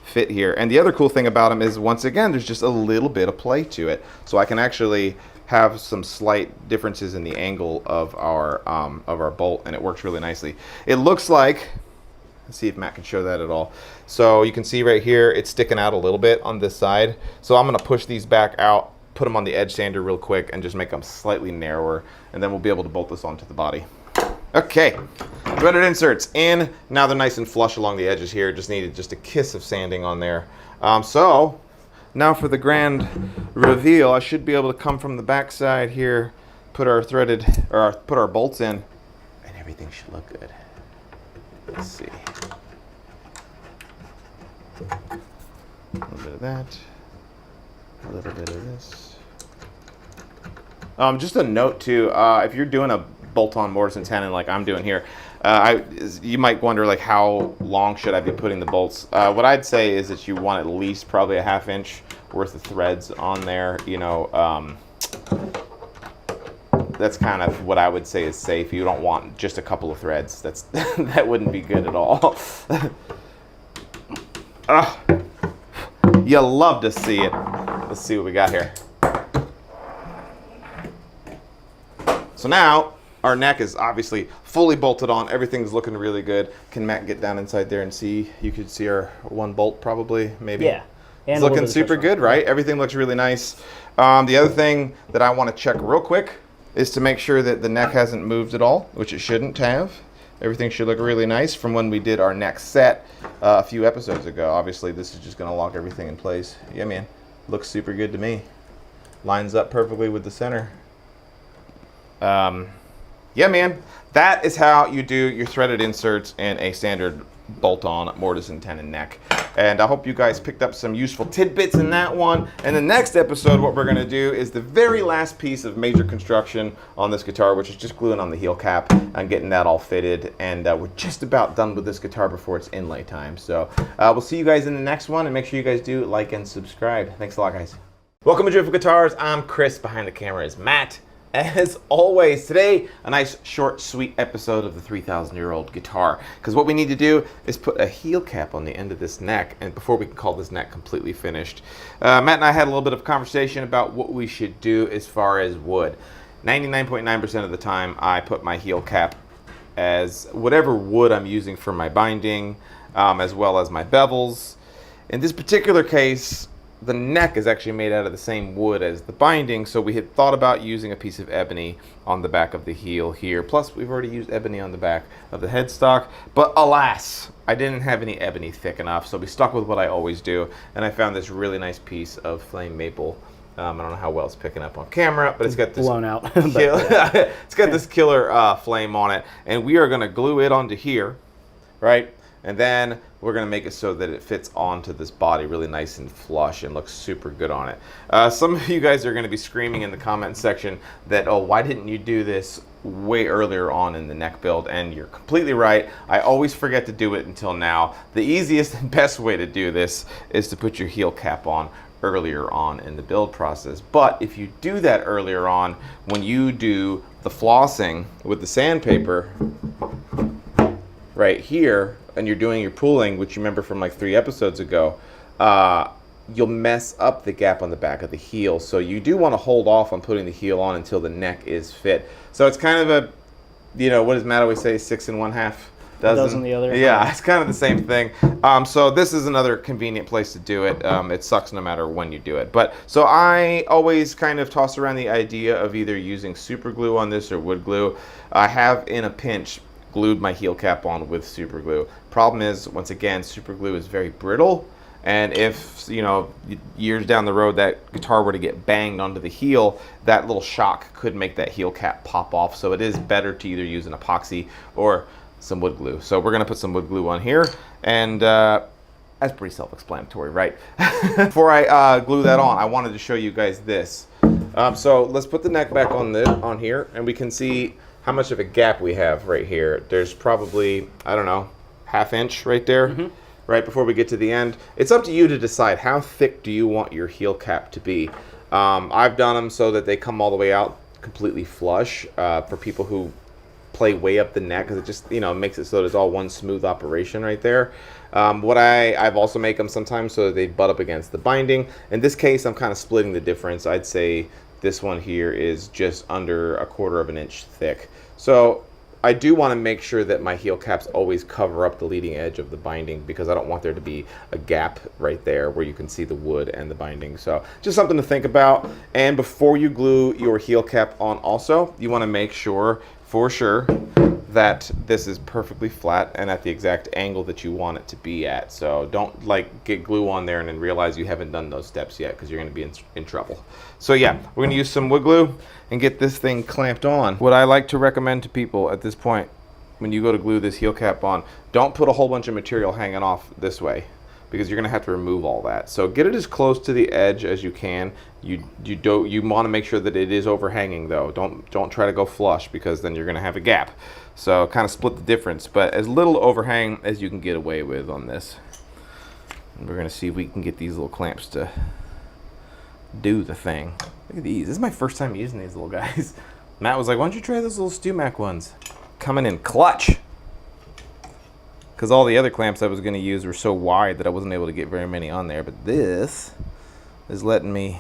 fit here. And the other cool thing about them is, once again, there's just a little bit of play to it. So I can actually have some slight differences in the angle of our bolt, and it works really nicely. It looks like, let's see if Matt can show that at all. So you can see right here, it's sticking out a little bit on this side. So I'm going to push these back out, put them on the edge sander real quick, and just make them slightly narrower. And then we'll be able to bolt this onto the body. Okay, threaded inserts in. Now they're nice and flush along the edges here. Just needed just a kiss of sanding on there. So now for the grand reveal, I should be able to come from the back side here, put our put our bolts in, and everything should look good. Let's see. A little bit of that. A little bit of this. Just a note too, if you're doing a bolt-on mortise and tenon like I'm doing here, you might wonder like how long should I be putting the bolts. What I'd say is that you want at least probably a ½ inch worth of threads on there. You know, that's kind of what I would say is safe. You don't want just a couple of threads. That wouldn't be good at all. You love to see it. Let's see what we got here. So now our neck is obviously fully bolted on. Everything's looking really good. Can Matt get down inside there and see? You could see our one bolt probably, maybe. Yeah. It's looking super good, right? Everything looks really nice. The other thing that I want to check real quick is to make sure that the neck hasn't moved at all, which it shouldn't have. Everything should look really nice from when we did our neck set a few episodes ago. Obviously, this is just going to lock everything in place. Yeah, man. Looks super good to me. Lines up perfectly with the center. Yeah, man. That is how you do your threaded inserts in a standard bolt-on mortise and tenon neck. And I hope you guys picked up some useful tidbits in that one. And the next episode, what we're going to do is the very last piece of major construction on this guitar, which is just gluing on the heel cap and getting that all fitted. And we're just about done with this guitar before it's inlay time. So we'll see you guys in the next one, and make sure you guys do like and subscribe. Thanks a lot, guys. Welcome to Joyful Guitars. I'm Chris. Behind the camera is Matt. As always, today, a nice, short, sweet episode of the 3,000-year-old guitar. Because what we need to do is put a heel cap on the end of this neck, and before we can call this neck completely finished. Matt and I had a little bit of conversation about what we should do as far as wood. 99.9% of the time, I put my heel cap as whatever wood I'm using for my binding, as well as my bevels. In this particular case, the neck is actually made out of the same wood as the binding, so we had thought about using a piece of ebony on the back of the heel here. Plus, we've already used ebony on the back of the headstock, but alas, I didn't have any ebony thick enough, so we stuck with what I always do, and I found this really nice piece of flame maple. I don't know how well it's picking up on camera, but it's got this blown out. It's got this killer flame on it, and we are going to glue it onto here. right? And then we're gonna make it so that it fits onto this body really nice and flush and looks super good on it. Some of you guys are gonna be screaming in the comment section that, oh, why didn't you do this way earlier on in the neck build? And you're completely right. I always forget to do it until now. The easiest and best way to do this is to put your heel cap on earlier on in the build process. But if you do that earlier on, when you do the flossing with the sandpaper right here, and you're doing your pooling, which you remember from like 3 episodes ago, you'll mess up the gap on the back of the heel. So you do want to hold off on putting the heel on until the neck is fit. So it's kind of a, you know, what does Matt always say, 6 1/2 dozen the other. Yeah, it's kind of the same thing. So this is another convenient place to do it. It sucks no matter when you do it. But so I always kind of toss around the idea of either using super glue on this or wood glue. I have, in a pinch, glued my heel cap on with super glue. Problem is, once again, super glue is very brittle, and if, you know, years down the road that guitar were to get banged onto the heel, that little shock could make that heel cap pop off. So it is better to either use an epoxy or some wood glue. So we're gonna put some wood glue on here, and that's pretty self-explanatory, right? Before I glue that on, I wanted to show you guys this. So let's put the neck back on here, and we can see how much of a gap we have right here. There's probably, I don't know, 1/2 inch right there, right before we get to the end. It's up to you to decide how thick do you want your heel cap to be. I've done them so that they come all the way out completely flush for people who play way up the neck, because it just, you know, makes it so that it's all one smooth operation right there. I've also make them sometimes so that they butt up against the binding. In this case, I'm kind of splitting the difference. I'd say this one here is just under 1/4 of an inch thick. So I do want to make sure that my heel caps always cover up the leading edge of the binding, because I don't want there to be a gap right there where you can see the wood and the binding. So just something to think about. And before you glue your heel cap on also, you want to make sure, for sure, that this is perfectly flat and at the exact angle that you want it to be at. So don't like get glue on there and then realize you haven't done those steps yet, because you're going to be in trouble. So yeah, we're going to use some wood glue and get this thing clamped on. What I like to recommend to people at this point, when you go to glue this heel cap on, don't put a whole bunch of material hanging off this way, because you're going to have to remove all that. So get it as close to the edge as you can. You want to make sure that it is overhanging though. Don't try to go flush, because then you're going to have a gap. So kind of split the difference, but as little overhang as you can get away with on this. And we're going to see if we can get these little clamps to do the thing. Look at these. This is my first time using these little guys. Matt was like, why don't you try those little StewMac ones? Coming in clutch. Because all the other clamps I was going to use were so wide that I wasn't able to get very many on there. But this is letting me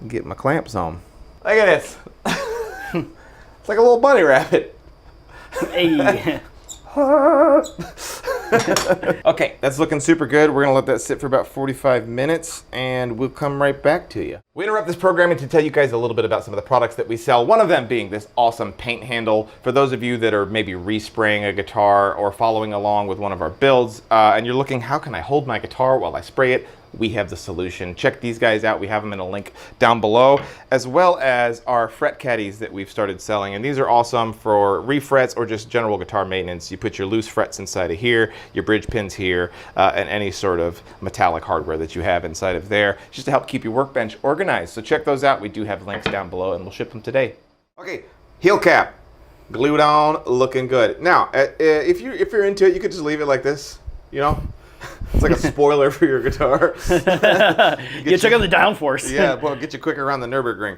get my clamps on. Look at this. It's like a little bunny rabbit. Hey. Okay, that's looking super good. We're gonna let that sit for about 45 minutes and we'll come right back to you. We interrupt this programming to tell you guys a little bit about some of the products that we sell. One of them being this awesome paint handle. For those of you that are maybe respraying a guitar or following along with one of our builds, and you're looking, how can I hold my guitar while I spray it? We have the solution. Check these guys out. We have them in a link down below, as well as our fret caddies that we've started selling. And these are awesome for refrets or just general guitar maintenance. You put your loose frets inside of here, your bridge pins here, and any sort of metallic hardware that you have inside of there, just to help keep your workbench organized. So check those out. We do have links down below and we'll ship them today. Okay, heel cap, glued on, looking good. Now, if you're into it, you could just leave it like this, you know? It's like a spoiler for your guitar. You check out the downforce. Yeah, well, get you quicker around the Nürburgring.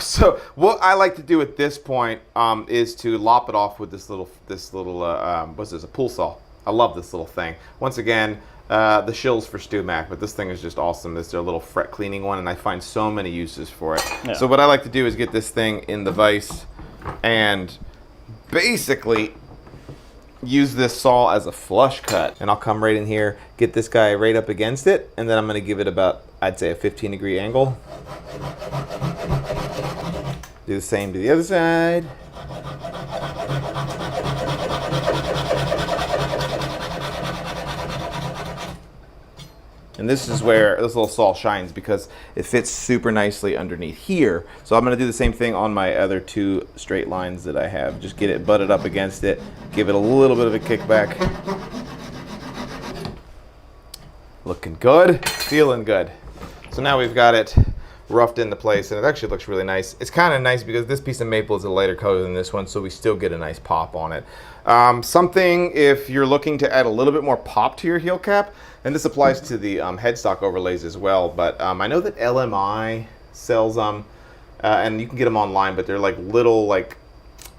So what I like to do at this point is to lop it off with this little what's this, a pool saw. I love this little thing. Once again, the shills for StewMac, but this thing is just awesome. This is their little fret cleaning one, and I find so many uses for it. Yeah. So what I like to do is get this thing in the vise and basically use this saw as a flush cut. And I'll come right in here, get this guy right up against it, and then I'm gonna give it about, I'd say, a 15-degree angle. Do the same to the other side. And this is where this little saw shines because it fits super nicely underneath here. So I'm gonna do the same thing on my other 2 straight lines that I have. Just get it butted up against it, give it a little bit of a kickback. Looking good, feeling good. So now we've got it roughed into place, and it actually looks really nice. It's kind of nice because this piece of maple is a lighter color than this one, so we still get a nice pop on it. Something, if you're looking to add a little bit more pop to your heel cap, and this applies to the headstock overlays as well, but I know that LMI sells them, and you can get them online, but they're like little, like,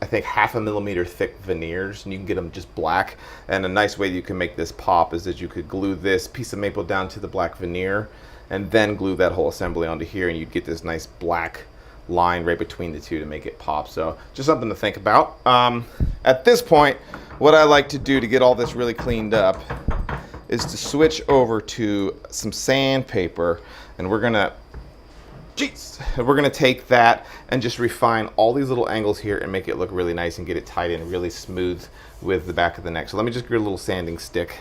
I think 1/2 millimeter thick veneers, and you can get them just black. And a nice way you can make this pop is that you could glue this piece of maple down to the black veneer and then glue that whole assembly onto here, and you'd get this nice black line right between the two to make it pop. So just something to think about. At this point, what I like to do to get all this really cleaned up is to switch over to some sandpaper, and we're gonna take that and just refine all these little angles here and make it look really nice and get it tied in really smooth with the back of the neck. So let me just get a little sanding stick.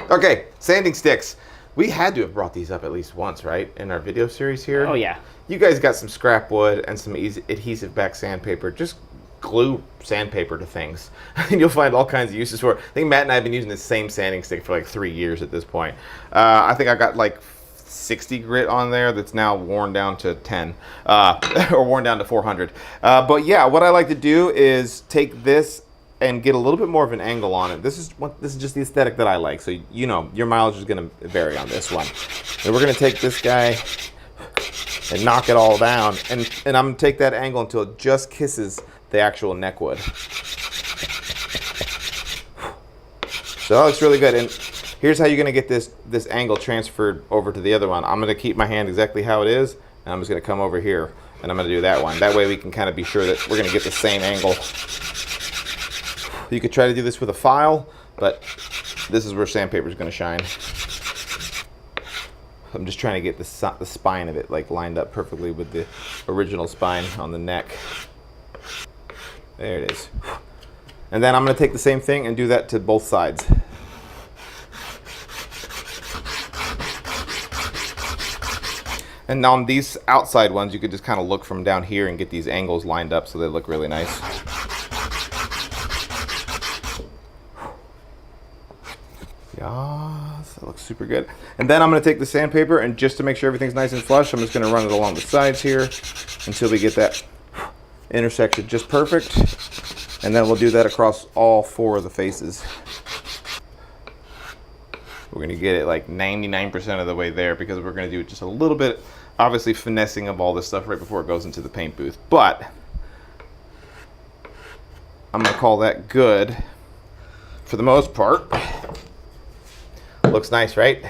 Okay, sanding sticks. We had to have brought these up at least once, right, in our video series here? Oh yeah. You guys got some scrap wood and some adhesive back sandpaper. Just glue sandpaper to things and you'll find all kinds of uses for it. I think Matt and I have been using the same sanding stick for like 3 years at this point. I think I got like 60 grit on there that's now worn down to 10 or worn down to 400. But yeah, what I like to do is take this and get a little bit more of an angle on it. This is just the aesthetic that I like. So you know your mileage is going to vary on this one. And we're going to take this guy and knock it all down, and I'm going to take that angle until it just kisses the actual neck wood. So that looks really good. And here's how you're going to get this angle transferred over to the other one. I'm going to keep my hand exactly how it is, and I'm just going to come over here, and I'm going to do that one. That way we can kind of be sure that we're going to get the same angle. You could try to do this with a file, but this is where sandpaper is going to shine. I'm just trying to get the spine of it like lined up perfectly with the original spine on the neck. There it is. And then I'm going to take the same thing and do that to both sides. And on these outside ones, you could just kind of look from down here and get these angles lined up so they look really nice. Yes, that looks super good. And then I'm going to take the sandpaper, and just to make sure everything's nice and flush, I'm just going to run it along the sides here until we get that intersection just perfect. And then we'll do that across all 4 of the faces. We're going to get it like 99% of the way there because we're going to do just a little bit, obviously finessing of all this stuff right before it goes into the paint booth. But I'm going to call that good for the most part. Looks nice, right?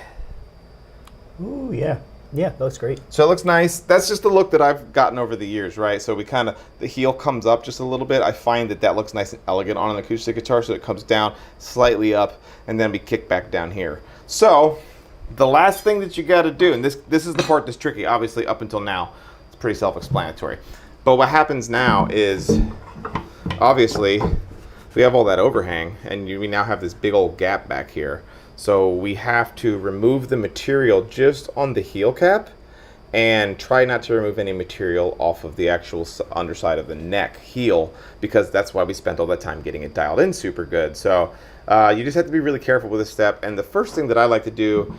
Ooh, yeah. Yeah, that looks great. So it looks nice. That's just the look that I've gotten over the years, right? So we kind of, the heel comes up just a little bit. I find that looks nice and elegant on an acoustic guitar, so it comes down slightly up and then we kick back down here. So the last thing that you got to do, and this is the part that's tricky, obviously up until now, it's pretty self-explanatory. But what happens now is, obviously, we have all that overhang, and we now have this big old gap back here. So we have to remove the material just on the heel cap and try not to remove any material off of the actual underside of the neck heel, because that's why we spent all that time getting it dialed in super good. So you just have to be really careful with this step. And the first thing that I like to do,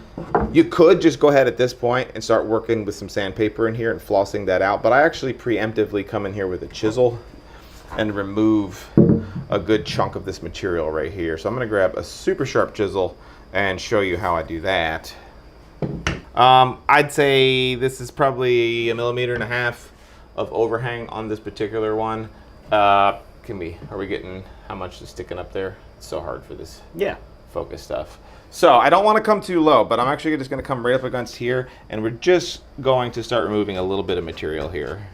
you could just go ahead at this point and start working with some sandpaper in here and flossing that out. But I actually preemptively come in here with a chisel and remove a good chunk of this material right here. So I'm going to grab a super sharp chisel and show you how I do that. I'd say this is probably 1.5 millimeters of overhang on this particular one. Are we getting, how much is sticking up there? It's so hard for this focus stuff. So I don't want to come too low, but I'm actually just going to come right up against here, and we're just going to start removing a little bit of material here.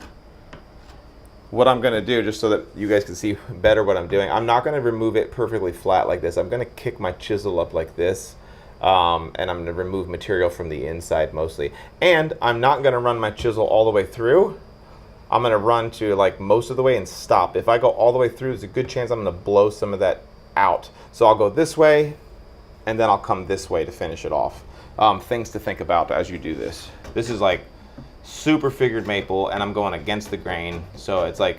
What I'm going to do, just so that you guys can see better what I'm doing, I'm not going to remove it perfectly flat like this. I'm going to kick my chisel up like this, and I'm going to remove material from the inside mostly. And I'm not going to run my chisel all the way through. I'm going to run to like most of the way and stop. If I go all the way through, there's a good chance I'm going to blow some of that out. So I'll go this way, and then I'll come this way to finish it off. things to think about as you do this. This is like super figured maple, and I'm going against the grain, so it's like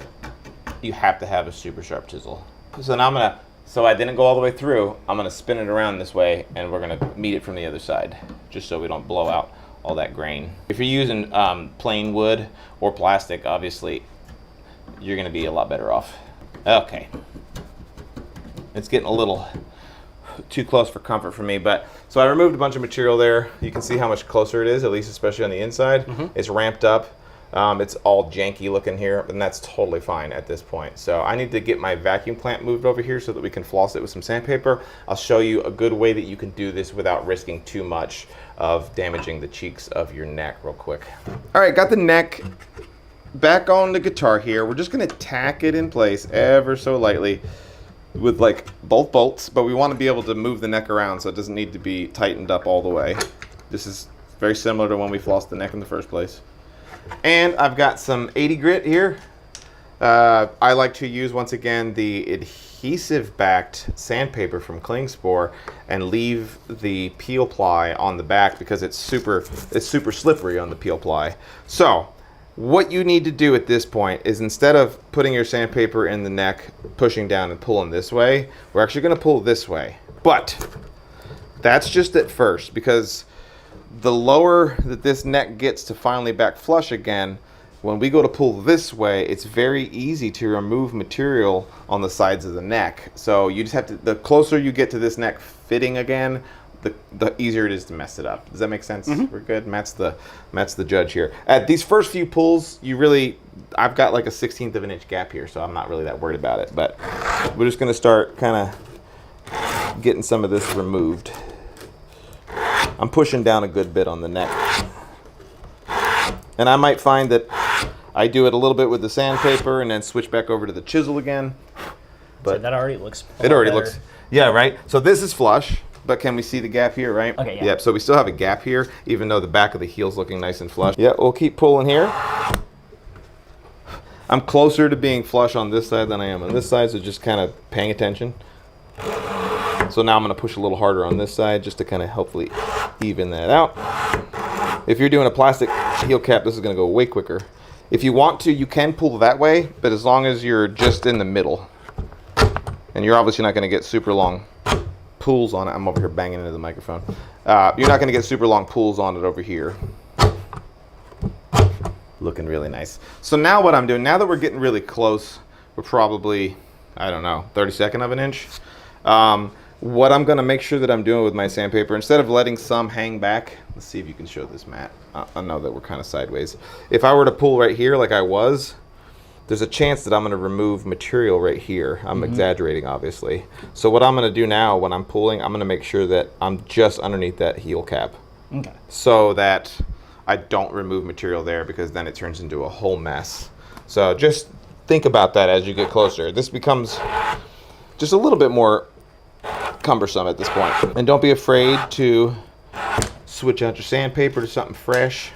you have to have a super sharp chisel. So now so I didn't go all the way through, I'm gonna spin it around this way, and we're gonna meet it from the other side, just so we don't blow out all that grain. If you're using plain wood or plastic, obviously, you're gonna be a lot better off. Okay. It's getting a little too close for comfort for me, but so I removed a bunch of material there. You can see how much closer it is, at least especially on the inside. It's ramped up. It's all janky looking here, and that's totally fine at this point. So I need to get my vacuum clamp moved over here so that we can floss it with some sandpaper. I'll show you a good way that you can do this without risking too much of damaging the cheeks of your neck real quick. All right, got the neck back on the guitar here. We're just gonna tack it in place ever so lightly with like both bolts, but we want to be able to move the neck around so it doesn't need to be tightened up all the way. This is very similar to when we flossed the neck in the first place. And I've got some 80 grit here. I like to use, once again, the adhesive backed sandpaper from Klingspor and leave the peel ply on the back because it's super slippery on the peel ply. So what you need to do at this point is, instead of putting your sandpaper in the neck, pushing down and pulling this way, we're actually going to pull this way. But that's just at first, because the lower that this neck gets to finally back flush again, when we go to pull this way, it's very easy to remove material on the sides of the neck. So you just have to, the closer you get to this neck fitting again, the easier it is to mess it up. Does that make sense? We're good. Matt's the judge here. At these first few pulls, I've got like a 1/16 of an inch gap here, so I'm not really that worried about it. But we're just gonna start kind of getting some of this removed. I'm pushing down a good bit on the neck. And I might find that I do it a little bit with the sandpaper and then switch back over to the chisel again. But so that already looks looks, yeah, right? So this is flush. But can we see the gap here, right? Okay, yeah. Yep, so we still have a gap here, even though the back of the heel's looking nice and flush. Yeah, we'll keep pulling here. I'm closer to being flush on this side than I am on this side, so just kind of paying attention. So now I'm gonna push a little harder on this side just to kind of hopefully even that out. If you're doing a plastic heel cap, this is gonna go way quicker. If you want to, you can pull that way, but as long as you're just in the middle. And you're obviously not gonna get super long pulls on it. I'm over here banging into the microphone. You're not going to get super long pulls on it over here. Looking really nice. So now what I'm doing, now that we're getting really close, we're probably, I don't know, 32nd of an inch. What I'm going to make sure that I'm doing with my sandpaper, instead of letting some hang back, let's see if you can show this, Matt. I know that we're kind of sideways. If I were to pull right here like I was, there's a chance that I'm going to remove material right here. I'm exaggerating, obviously. So what I'm going to do now when I'm pulling, I'm going to make sure that I'm just underneath that heel cap. Okay. So that I don't remove material there, because then it turns into a whole mess. So just think about that as you get closer. This becomes just a little bit more cumbersome at this point. And don't be afraid to switch out your sandpaper to something fresh.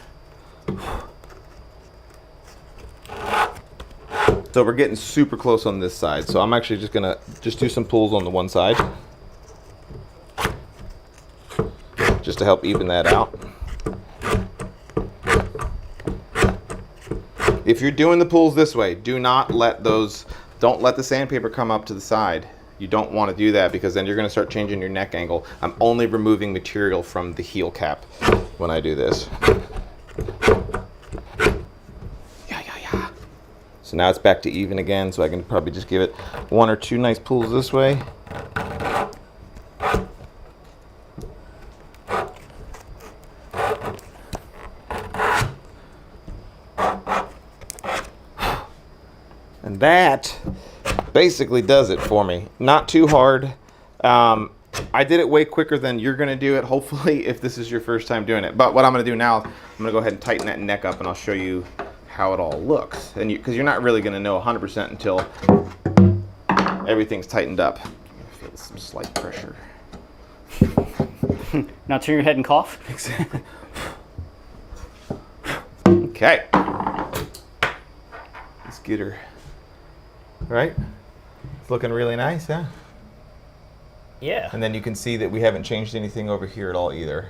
So we're getting super close on this side. So I'm actually just gonna do some pulls on the one side, just to help even that out. If you're doing the pulls this way, don't let the sandpaper come up to the side. You don't want to do that, because then you're going to start changing your neck angle. I'm only removing material from the heel cap when I do this. So now it's back to even again, so I can probably just give it one or two nice pulls this way. And that basically does it for me. Not too hard. I did it way quicker than you're gonna do it, hopefully, if this is your first time doing it. But what I'm gonna do now, I'm gonna go ahead and tighten that neck up, and I'll show you how it all looks. And because you're not really gonna know 100% until everything's tightened up. I feel some slight pressure. Now turn your head and cough. Exactly. Okay. Let's get her. Right? It's looking really nice, huh? Yeah. And then you can see that we haven't changed anything over here at all either.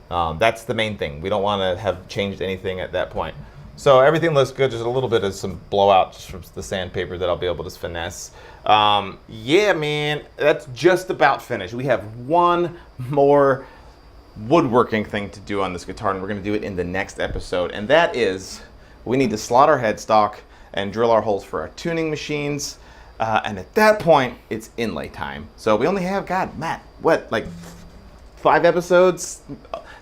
That's the main thing. We don't want to have changed anything at that point. So everything looks good. Just a little bit of some blowouts from the sandpaper that I'll be able to finesse. Yeah, man, that's just about finished. We have one more woodworking thing to do on this guitar, and we're going to do it in the next episode. And that is, we need to slot our headstock and drill our holes for our tuning machines. And at that point, it's inlay time. So we only have, God, Matt, what, like 5 episodes?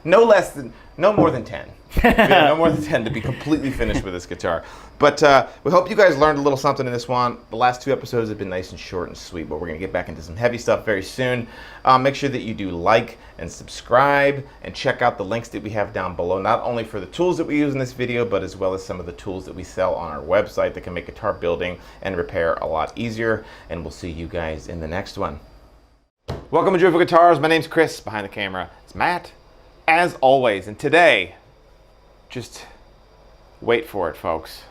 No more than 10. Yeah, no more than 10 to be completely finished with this guitar. But we hope you guys learned a little something in this one. The last 2 episodes have been nice and short and sweet, but we're going to get back into some heavy stuff very soon. Make sure that you do like and subscribe and check out the links that we have down below, not only for the tools that we use in this video, but as well as some of the tools that we sell on our website that can make guitar building and repair a lot easier. And we'll see you guys in the next one. Welcome to Joyful Guitars. My name's Chris. Behind the camera, it's Matt, as always. And today, just wait for it, folks.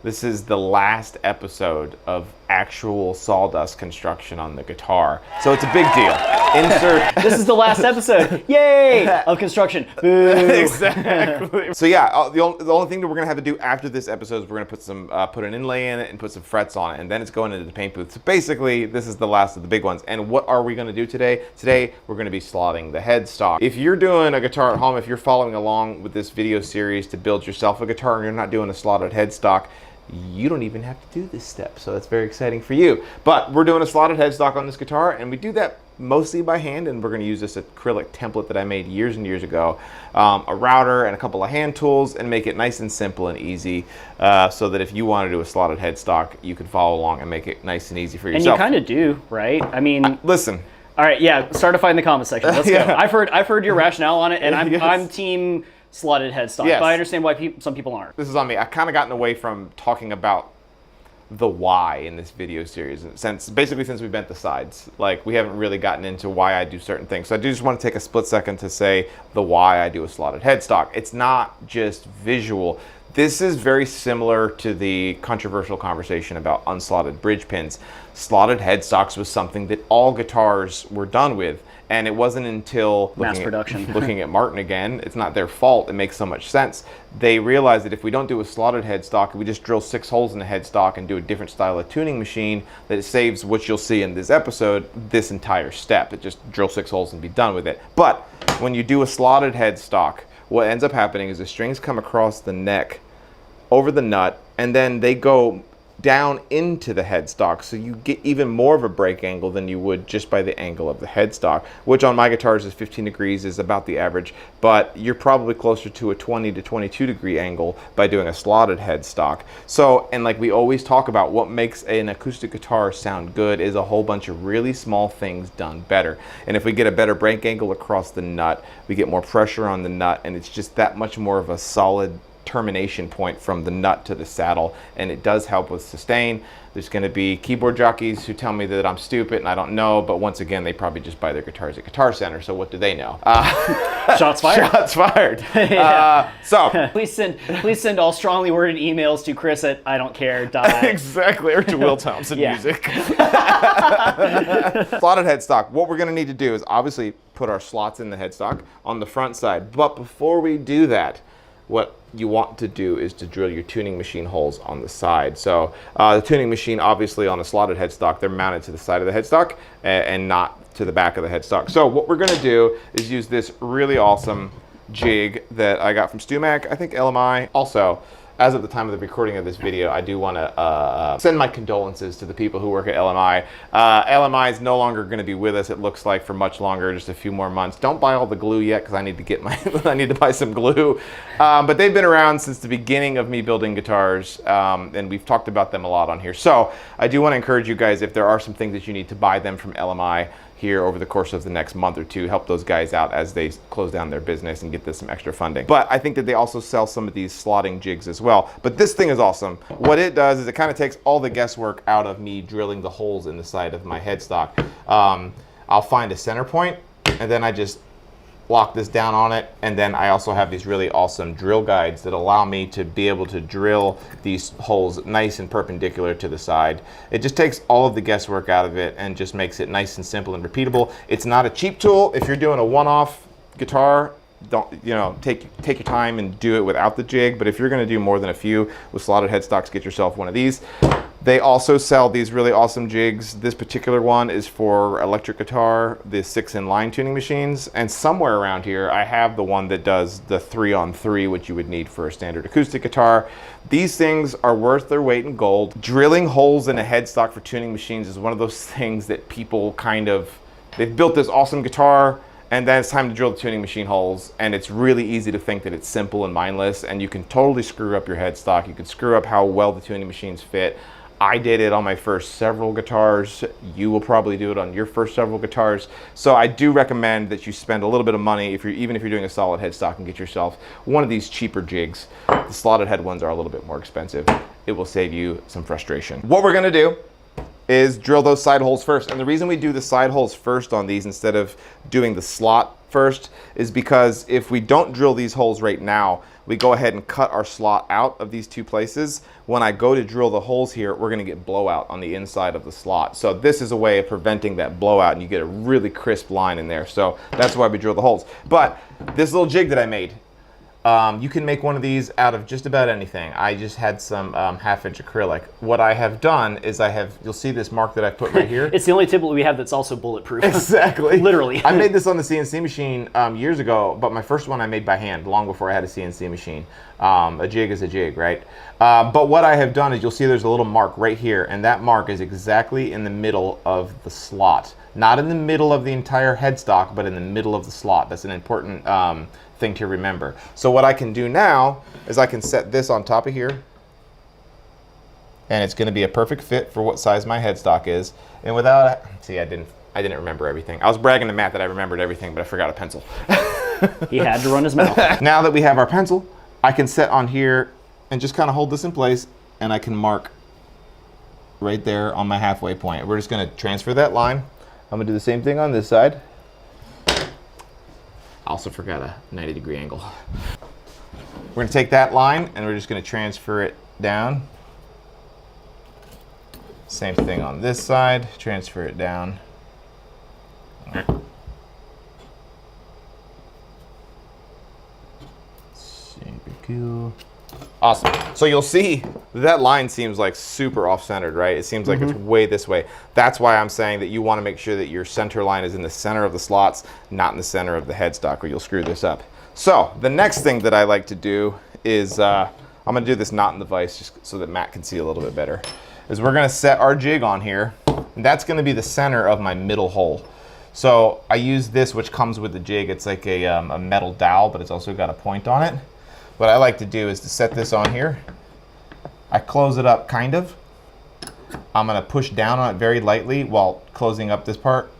This is the last episode of actual sawdust construction on the guitar. So it's a big deal. Insert. This is the last episode, yay, of construction. Boo. Exactly. So yeah, the only thing that we're gonna have to do after this episode is we're gonna put an inlay in it and put some frets on it, and then it's going into the paint booth. So basically, this is the last of the big ones. And what are we gonna do today? Today, we're gonna be slotting the headstock. If you're doing a guitar at home, if you're following along with this video series to build yourself a guitar and you're not doing a slotted headstock, you don't even have to do this step, so that's very exciting for you. But we're doing a slotted headstock on this guitar, and we do that mostly by hand, and we're going to use this acrylic template that I made years and years ago, a router and a couple of hand tools, and make it nice and simple and easy, so that if you want to do a slotted headstock, you can follow along and make it nice and easy for yourself. And you kind of do, right? I mean, listen. All right, yeah, startify in the comment section. Let's go. I've heard your rationale on it, and I'm team slotted headstock, yes. But I understand why some people aren't. This is on me. I've kind of gotten away from talking about the why in this video series since we've bent the sides. Like, we haven't really gotten into why I do certain things. So I do just want to take a split second to say the why I do a slotted headstock. It's not just visual. This is very similar to the controversial conversation about unslotted bridge pins. Slotted headstocks was something that all guitars were done with. And it wasn't until looking at Martin again, it's not their fault, it makes so much sense. They realized that if we don't do a slotted headstock, we just drill 6 holes in the headstock and do a different style of tuning machine, that it saves what you'll see in this episode, this entire step. It just drill 6 holes and be done with it. But when you do a slotted headstock, what ends up happening is the strings come across the neck, over the nut, and then they go down into the headstock, so you get even more of a break angle than you would just by the angle of the headstock, which on my guitars is 15 degrees, is about the average, but you're probably closer to a 20 to 22 degree angle by doing a slotted headstock. So, and like we always talk about, what makes an acoustic guitar sound good is a whole bunch of really small things done better. And if we get a better break angle across the nut, we get more pressure on the nut, and it's just that much more of a solid termination point from the nut to the saddle, and it does help with sustain. There's going to be keyboard jockeys who tell me that I'm stupid and I don't know, but once again, they probably just buy their guitars at Guitar Center, so what do they know? Shots fired. Shots fired. So please send all strongly worded emails to Chris at I don't care. Exactly, or to Will Thompson Music. Slotted headstock. What we're going to need to do is obviously put our slots in the headstock on the front side, but before we do that, what you want to do is to drill your tuning machine holes on the side. So the tuning machine, obviously on a slotted headstock, they're mounted to the side of the headstock and not to the back of the headstock. So what we're gonna do is use this really awesome jig that I got from StewMac, I think LMI. Also, as of the time of the recording of this video, I do want to send my condolences to the people who work at LMI. LMI is no longer going to be with us, it looks like, for much longer, just a few more months. Don't buy all the glue yet, because I need to get I need to buy some glue. But they've been around since the beginning of me building guitars, and we've talked about them a lot on here. So I do want to encourage you guys, if there are some things that you need to buy them from LMI here over the course of the next month or two, help those guys out as they close down their business and get this some extra funding. But I think that they also sell some of these slotting jigs as well. But this thing is awesome. What it does is it kind of takes all the guesswork out of me drilling the holes in the side of my headstock. I'll find a center point, and then I just lock this down on it, and then I also have these really awesome drill guides that allow me to be able to drill these holes nice and perpendicular to the side. It just takes all of the guesswork out of it and just makes it nice and simple and repeatable. It's not a cheap tool. If you're doing a one-off guitar don't, you know, take your time and do it without the jig. But if you're going to do more than a few with slotted headstocks, get yourself one of these. They also sell these really awesome jigs. This particular one is for electric guitar, the 6-in-line tuning machines. And somewhere around here, I have the one that does the 3-on-3, which you would need for a standard acoustic guitar. These things are worth their weight in gold. Drilling holes in a headstock for tuning machines is one of those things that people kind of, they've built this awesome guitar, and then it's time to drill the tuning machine holes, and it's really easy to think that it's simple and mindless, and you can totally screw up your headstock. You can screw up how well the tuning machines fit. I did it on my first several guitars. You will probably do it on your first several guitars. So I do recommend that you spend a little bit of money, even if you're doing a solid headstock, and get yourself one of these cheaper jigs. The slotted head ones are a little bit more expensive. It will save you some frustration. What we're gonna do is drill those side holes first. And the reason we do the side holes first on these instead of doing the slot first is because if we don't drill these holes right now, we go ahead and cut our slot out of these two places. When I go to drill the holes here, we're gonna get blowout on the inside of the slot. So this is a way of preventing that blowout, and you get a really crisp line in there. So that's why we drill the holes. But this little jig that I made, you can make one of these out of just about anything. I just had some 1/2-inch acrylic. What I have done is you'll see this mark that I put right here. It's the only template we have that's also bulletproof. Exactly. Literally. I made this on the CNC machine years ago, but my first one I made by hand long before I had a CNC machine. A jig is a jig, right? But what I have done is you'll see there's a little mark right here, and that mark is exactly in the middle of the slot. Not in the middle of the entire headstock, but in the middle of the slot. That's an important thing to remember. So what I can do now is I can set this on top of here, and it's going to be a perfect fit for what size my headstock is. And without, see, I didn't remember everything. I was bragging to Matt that I remembered everything, but I forgot a pencil. He had to run his mouth. Now that we have our pencil, I can set on here and just kind of hold this in place, and I can mark right there on my halfway point. We're just going to transfer that line. I'm going to do the same thing on this side. I also forgot a 90-degree angle. We're going to take that line and we're just going to transfer it down. Same thing on this side, transfer it down. Super cool. Awesome. So you'll see that line seems like super off-centered, right? It seems like it's way this way. That's why I'm saying that you want to make sure that your center line is in the center of the slots, not in the center of the headstock, or you'll screw this up. So the next thing that I like to do is, I'm going to do this knot in the vise just so that Matt can see a little bit better, is we're going to set our jig on here, and that's going to be the center of my middle hole. So I use this, which comes with the jig. It's like a metal dowel, but it's also got a point on it. What I like to do is to set this on here. I close it up kind of. I'm going to push down on it very lightly while closing up this part.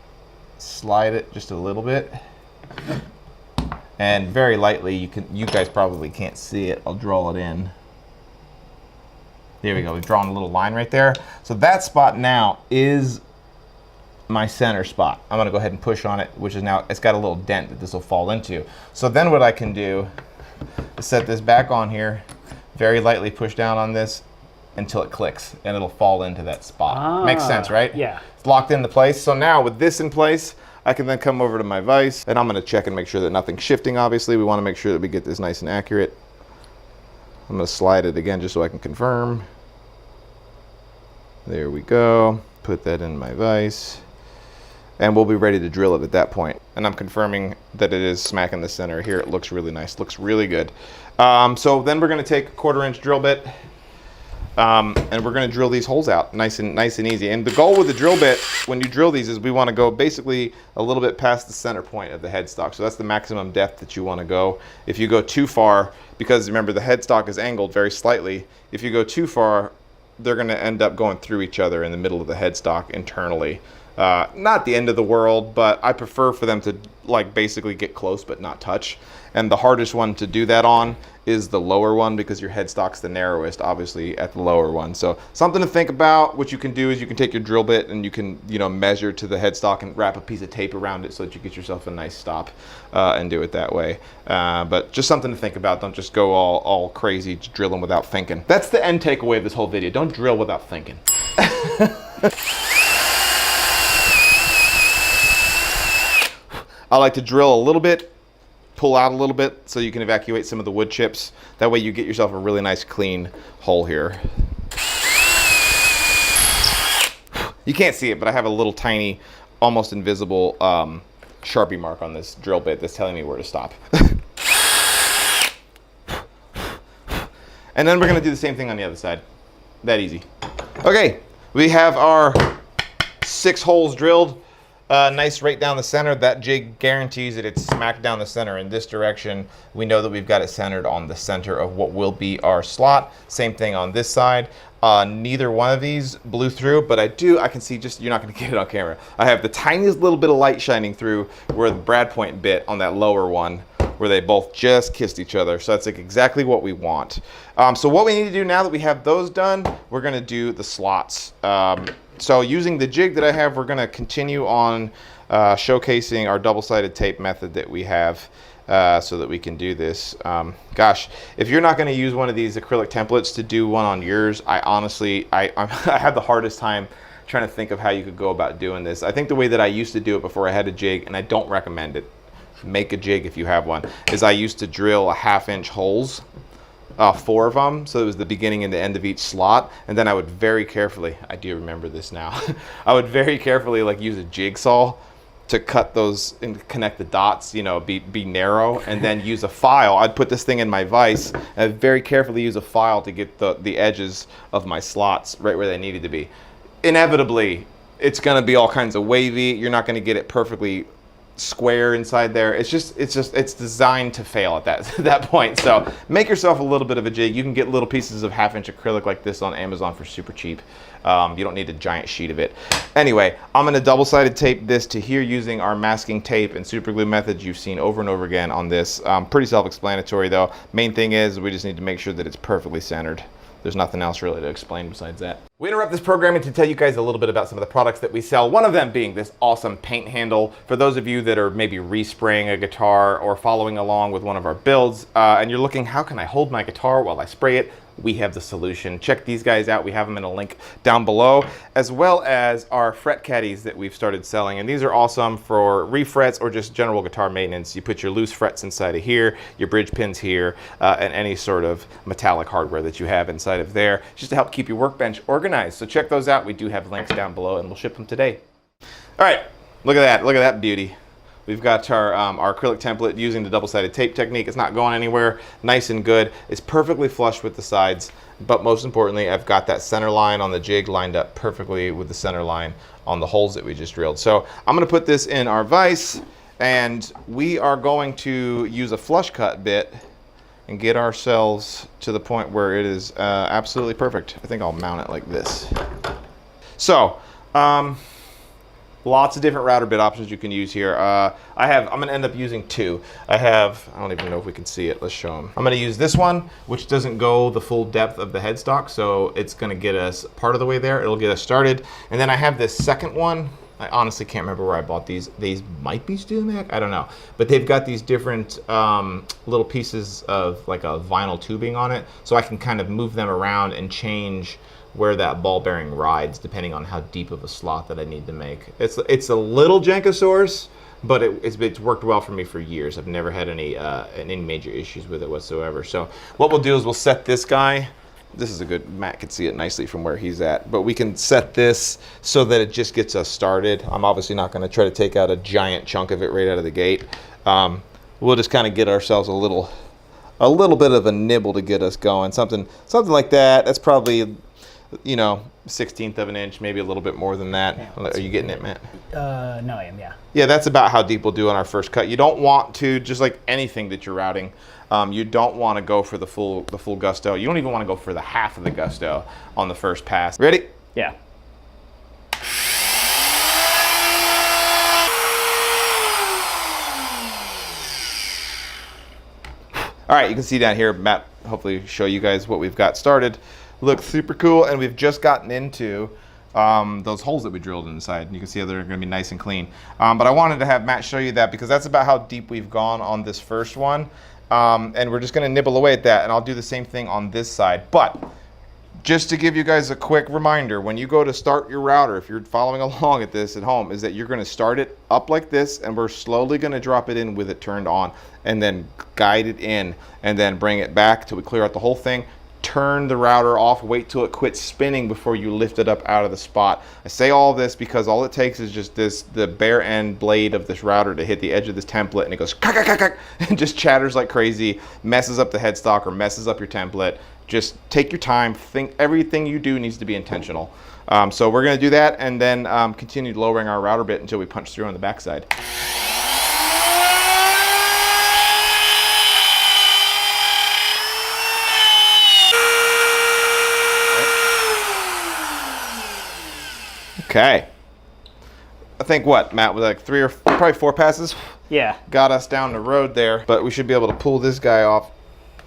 Slide it just a little bit. And very lightly, you guys probably can't see it. I'll draw it in. There we go. We've drawn a little line right there. So that spot now is my center spot. I'm going to go ahead and push on it, which is now, it's got a little dent that this will fall into. So then what I can do, set this back on here, very lightly push down on this until it clicks, and it'll fall into that spot. Makes sense, right? Yeah. It's locked into place. So now with this in place, I can then come over to my vise, and I'm going to check and make sure that nothing's shifting, obviously. We want to make sure that we get this nice and accurate. I'm going to slide it again just so I can confirm. There we go. Put that in my vise. And we'll be ready to drill it at that point. And I'm confirming that it is smack in the center here. It looks really nice, looks really good. So then we're gonna take a 1/4-inch drill bit, and we're gonna drill these holes out nice and easy. And the goal with the drill bit, when you drill these, is we wanna go basically a little bit past the center point of the headstock. So that's the maximum depth that you wanna go. If you go too far, because remember the headstock is angled very slightly, if you go too far, they're gonna end up going through each other in the middle of the headstock internally. Not the end of the world, but I prefer for them to like basically get close but not touch. And the hardest one to do that on is the lower one, because your headstock's the narrowest, obviously, at the lower one. So something to think about. What you can do is you can take your drill bit and you can, measure to the headstock and wrap a piece of tape around it so that you get yourself a nice stop and do it that way. But just something to think about. Don't just go all crazy drilling without thinking. That's the end takeaway of this whole video. Don't drill without thinking. I like to drill a little bit pull out a little bit so you can evacuate some of the wood chips. That way you get yourself a really nice clean hole here. You can't see it, but I have a little tiny, almost invisible Sharpie mark on this drill bit that's telling me where to stop. And then we're gonna do the same thing on the other side. That easy. Okay, we have our 6 holes drilled. Nice right down the center. That jig guarantees that it's smack down the center in this direction. We know that we've got it centered on the center of what will be our slot. Same thing on this side. Neither one of these blew through, but I can see, just, you're not gonna get it on camera. I have the tiniest little bit of light shining through where the brad point bit on that lower one, where they both just kissed each other. So that's like exactly what we want. So what we need to do now that we have those done, we're gonna do the slots. So using the jig that I have, we're gonna continue on showcasing our double-sided tape method that we have so that we can do this. Gosh, if you're not gonna use one of these acrylic templates to do one on yours, I honestly, I have the hardest time trying to think of how you could go about doing this. I think the way that I used to do it before I had a jig, and I don't recommend it, make a jig if you have one, is I used to drill a 1/2-inch holes, 4 of them, so it was the beginning and the end of each slot, and then I would very carefully, I do remember this now, I would very carefully like use a jigsaw to cut those and connect the dots, you know, be narrow, and then use a file. I'd put this thing in my vise, and I'd very carefully use a file to get the edges of my slots right where they needed to be. Inevitably, it's gonna be all kinds of wavy. You're not gonna get it perfectly square inside there. It's designed to fail at that point. So make yourself a little bit of a jig. You can get little pieces of 1/2-inch acrylic like this on Amazon for super cheap. You don't need a giant sheet of it. Anyway, I'm gonna double-sided tape this to here using our masking tape and super glue methods you've seen over and over again on this. Pretty self-explanatory though. Main thing is we just need to make sure that it's perfectly centered. There's nothing else really to explain besides that. We interrupt this programming to tell you guys a little bit about some of the products that we sell. One of them being this awesome paint handle. For those of you that are maybe respraying a guitar or following along with one of our builds, and you're looking, how can I hold my guitar while I spray it? We have the solution. Check these guys out. We have them in a link down below, as well as our fret caddies that we've started selling. And these are awesome for refrets or just general guitar maintenance. You put your loose frets inside of here, your bridge pins here, and any sort of metallic hardware that you have inside of there, just to help keep your workbench organized. So check those out. We do have links down below, and we'll ship them today. All right, look at that. Look at that beauty. We've got our acrylic template using the double-sided tape technique. It's not going anywhere, nice and good. It's perfectly flush with the sides, but most importantly, I've got that center line on the jig lined up perfectly with the center line on the holes that we just drilled. So I'm gonna put this in our vise, and we are going to use a flush cut bit and get ourselves to the point where it is absolutely perfect. I think I'll mount it like this. So, lots of different router bit options you can use here. I'm gonna end up using 2. I don't even know if we can see it. Let's show them. I'm gonna use this one, which doesn't go the full depth of the headstock, so it's gonna get us part of the way there. It'll get us started. And then I have this second one. I honestly can't remember where I bought these. These might be StewMac, I don't know. But they've got these different little pieces of like a vinyl tubing on it, so I can kind of move them around and change where that ball bearing rides depending on how deep of a slot that I need to make. It's a little jankosaurus, but it's worked well for me for years. I've never had any major issues with it whatsoever. So what we'll do is we'll set this guy. This is a good, Matt can see it nicely from where he's at, but we can set this so that it just gets us started. I'm obviously not gonna try to take out a giant chunk of it right out of the gate. We'll just kind of get ourselves a little bit of a nibble to get us going. Something like that. That's probably, you know, 1/16 of an inch, maybe a little bit more than that. Yeah, are you getting it, Matt? No, I am, yeah. Yeah, that's about how deep we'll do on our first cut. You don't want to, just like anything that you're routing, you don't want to go for the full gusto. You don't even want to go for the half of the gusto on the first pass. Ready? Yeah. All right, you can see down here, Matt, hopefully show you guys what we've got started. Looks super cool, and we've just gotten into those holes that we drilled inside. You can see how they're gonna be nice and clean. But I wanted to have Matt show you that because that's about how deep we've gone on this first one. And we're just gonna nibble away at that, and I'll do the same thing on this side. But just to give you guys a quick reminder, when you go to start your router, if you're following along at this at home, is that you're going to start it up like this, and we're slowly going to drop it in with it turned on, and then guide it in, and then bring it back till we clear out the whole thing. Turn the router off, wait till it quits spinning before you lift it up out of the spot. I say all this because all it takes is just the bare end blade of this router to hit the edge of this template, and it goes kack, kack, kack, kack, and just chatters like crazy, messes up the headstock or messes up your template. Just take your time. Think everything you do needs to be intentional. So we're going to do that, and then continue lowering our router bit until we punch through on the backside. Okay. I think what, Matt, with like 3 or probably 4 passes? Yeah. Got us down the road there, but we should be able to pull this guy off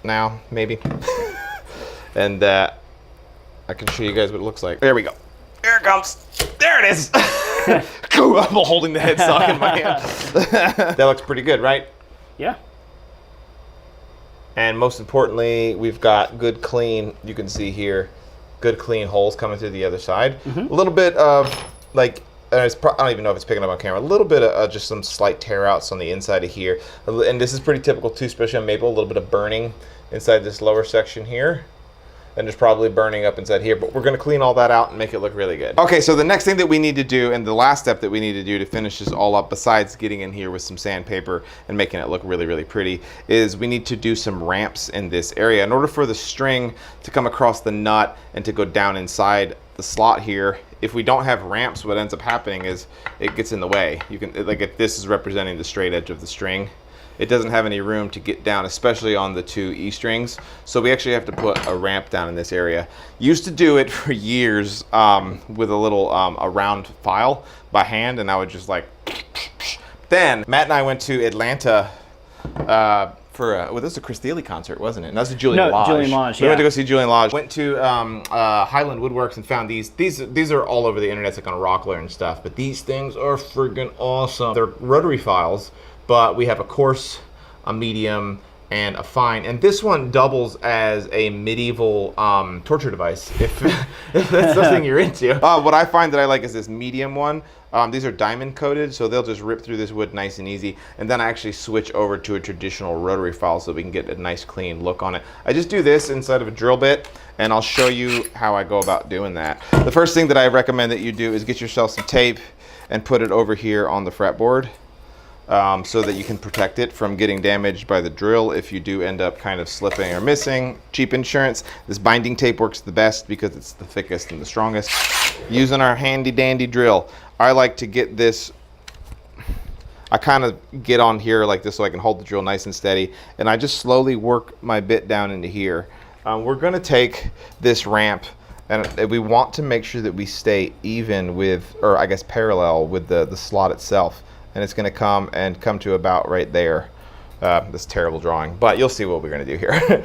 now, maybe. And I can show you guys what it looks like. There we go. Here it comes. There it is. Cool. I'm holding the headstock in my hand. That looks pretty good, right? Yeah. And most importantly, we've got good clean, you can see here, good clean holes coming through the other side. A little bit of like, I don't even know if it's picking up on camera, a little bit of just some slight tear outs on the inside of here. And this is pretty typical too, especially on maple, a little bit of burning inside this lower section here. And there's probably burning up inside here, but we're gonna clean all that out and make it look really good. Okay, so the next thing that we need to do, and the last step that we need to do to finish this all up, besides getting in here with some sandpaper and making it look really, really pretty, is we need to do some ramps in this area. In order for the string to come across the nut and to go down inside the slot here, if we don't have ramps, what ends up happening is it gets in the way. You can, like if this is representing the straight edge of the string, it doesn't have any room to get down, especially on the 2 E strings. So we actually have to put a ramp down in this area. Used to do it for years with a little a round file by hand, and I would just like. Then Matt and I went to Atlanta for well, this was a Chris Thiele concert, wasn't it? And that's a Julian Lodge. Julian Lodge. We Yeah. went to go see Julian Lodge. Went to Highland Woodworks and found these. These are all over the internet, like on Rockler and stuff. But these things are friggin' awesome. They're rotary files. But we have a coarse, a medium, and a fine. And this one doubles as a medieval torture device, if that's something you're into. What I find that I like is this medium one. These are diamond coated, so they'll just rip through this wood nice and easy. And then I actually switch over to a traditional rotary file so we can get a nice clean look on it. I just do this inside of a drill bit, and I'll show you how I go about doing that. The first thing that I recommend that you do is get yourself some tape and put it over here on the fretboard. So that you can protect it from getting damaged by the drill if you do end up kind of slipping or missing. Cheap insurance. This binding tape works the best because it's the thickest and the strongest. Using our handy dandy drill, I like to get this, I kind of get on here like this so I can hold the drill nice and steady, and I just slowly work my bit down into here. We're going to take this ramp, and we want to make sure that we stay even with, or I guess parallel with the slot itself. And it's going to come to about right there. This terrible drawing, but you'll see what we're going to do here.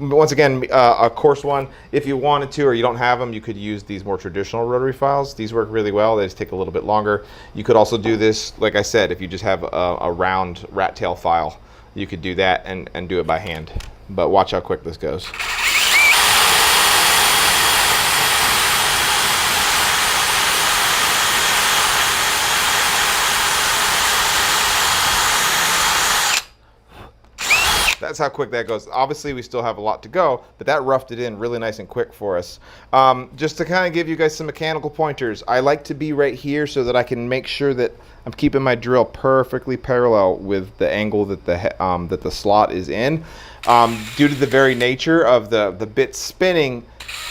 Once again, a coarse one. If you wanted to, or you don't have them, you could use these more traditional rotary files. These work really well. They just take a little bit longer. You could also do this, like I said, if you just have a round rat tail file, you could do that and do it by hand. But watch how quick this goes. That's how quick that goes. Obviously, we still have a lot to go, but that roughed it in really nice and quick for us. Just to kind of give you guys some mechanical pointers, I like to be right here so that I can make sure that I'm keeping my drill perfectly parallel with the angle that the slot is in. Due to the very nature of the bit spinning,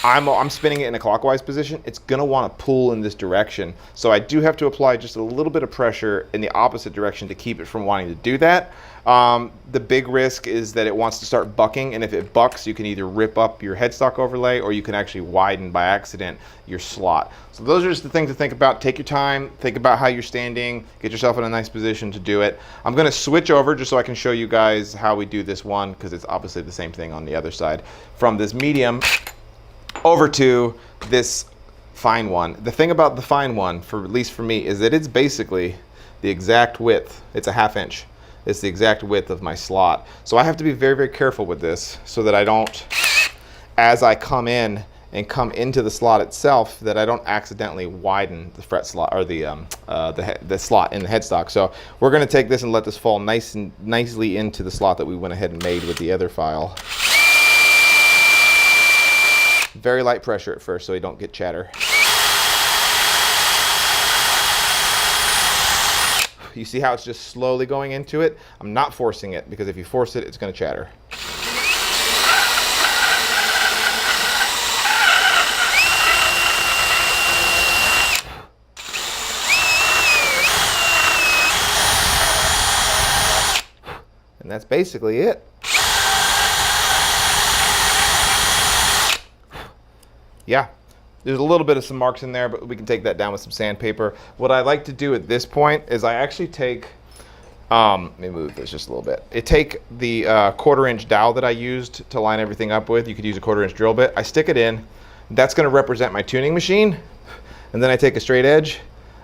I'm spinning it in a clockwise position. It's gonna want to pull in this direction. So I do have to apply just a little bit of pressure in the opposite direction to keep it from wanting to do that. The big risk is that it wants to start bucking, and if it bucks, you can either rip up your headstock overlay or you can actually widen by accident your slot. So those are just the things to think about. Take your time, think about how you're standing, get yourself in a nice position to do it. I'm gonna switch over just so I can show you guys how we do this one, because it's obviously the same thing on the other side. From this medium over to this fine one. The thing about the fine one, at least for me, is that it's basically the exact width. It's a 1/2 inch. It's the exact width of my slot. So I have to be very, very careful with this so that I don't, as I come in and come into the slot itself, that I don't accidentally widen the fret slot or the slot in the headstock. So we're going to take this and let this fall nicely into the slot that we went ahead and made with the other file. Very light pressure at first so you don't get chatter. You see how it's just slowly going into it? I'm not forcing it, because if you force it, it's going to chatter. And that's basically it. Yeah, there's a little bit of some marks in there, but we can take that down with some sandpaper. What I like to do at this point is I actually take, let me move this just a little bit. I take the 1/4 inch dowel that I used to line everything up with. You could use a 1/4 inch drill bit. I stick it in. That's going to represent my tuning machine. And then I take a straight edge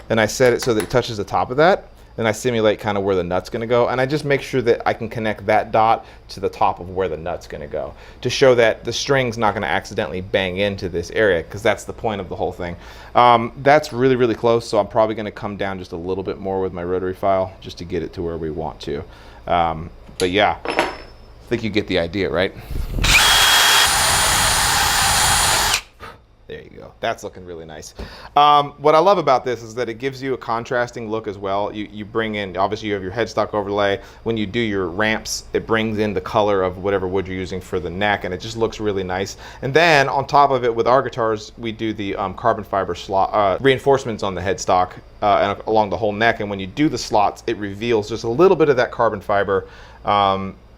and I set it so that it touches the top of that. And I simulate kind of where the nut's going to go, and I just make sure that I can connect that dot to the top of where the nut's going to go, to show that the string's not going to accidentally bang into this area, because that's the point of the whole thing. That's really, really close, so I'm probably going to come down just a little bit more with my rotary file just to get it to where we want to. But yeah, I think you get the idea, right? There you go. That's looking really nice. What I love about this is that it gives you a contrasting look as well. You bring in, obviously you have your headstock overlay. When you do your ramps, it brings in the color of whatever wood you're using for the neck, and it just looks really nice. And then on top of it, with our guitars, we do the carbon fiber slot reinforcements on the headstock and along the whole neck. And when you do the slots, it reveals just a little bit of that carbon fiber.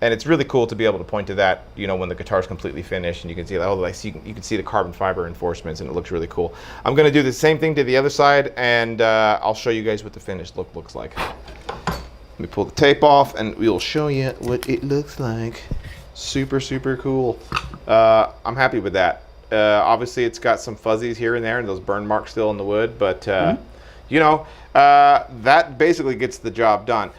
And it's really cool to be able to point to that, you know, when the guitar's completely finished, and you can see, oh, you can see the carbon fiber reinforcements, and it looks really cool. I'm going to do the same thing to the other side, and I'll show you guys what the finished look looks like. Let me pull the tape off, and we'll show you what it looks like. Super, super cool. I'm happy with that. Obviously, it's got some fuzzies here and there, and those burn marks still in the wood, but you know, that basically gets the job done.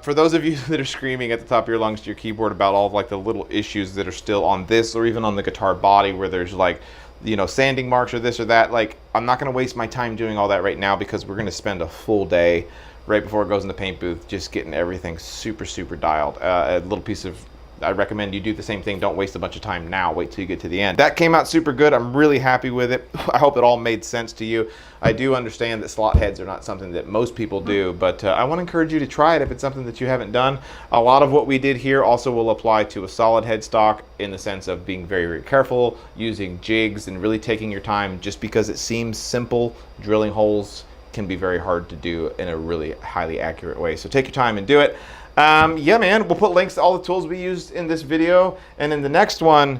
For those of you that are screaming at the top of your lungs to your keyboard about all of like the little issues that are still on this, or even on the guitar body where there's like, you know, sanding marks or this or that, like, I'm not going to waste my time doing all that right now, because we're going to spend a full day right before it goes in the paint booth just getting everything super, super dialed. A little piece of, I recommend you do the same thing. Don't waste a bunch of time now. Wait till you get to the end. That came out super good. I'm really happy with it. I hope it all made sense to you. I do understand that slot heads are not something that most people do, but I want to encourage you to try it if it's something that you haven't done. A lot of what we did here also will apply to a solid headstock, in the sense of being very, very careful, using jigs, and really taking your time. Just because it seems simple, drilling holes can be very hard to do in a really highly accurate way. So take your time and do it. Yeah, man, we'll put links to all the tools we used in this video, and in the next one,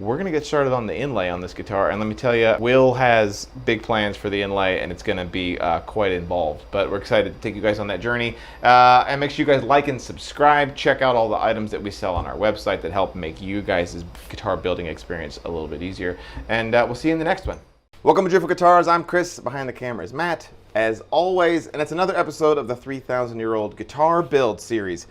we're gonna get started on the inlay on this guitar. And let me tell you, Will has big plans for the inlay, and it's gonna be quite involved, but we're excited to take you guys on that journey. And make sure you guys like and subscribe. Check out all the items that we sell on our website that help make you guys' guitar building experience a little bit easier. And we'll see you in the next one. Welcome to Driftwood Guitars. I'm Chris. Behind the camera is Matt, as always, and it's another episode of the 3,000-year-old guitar build series.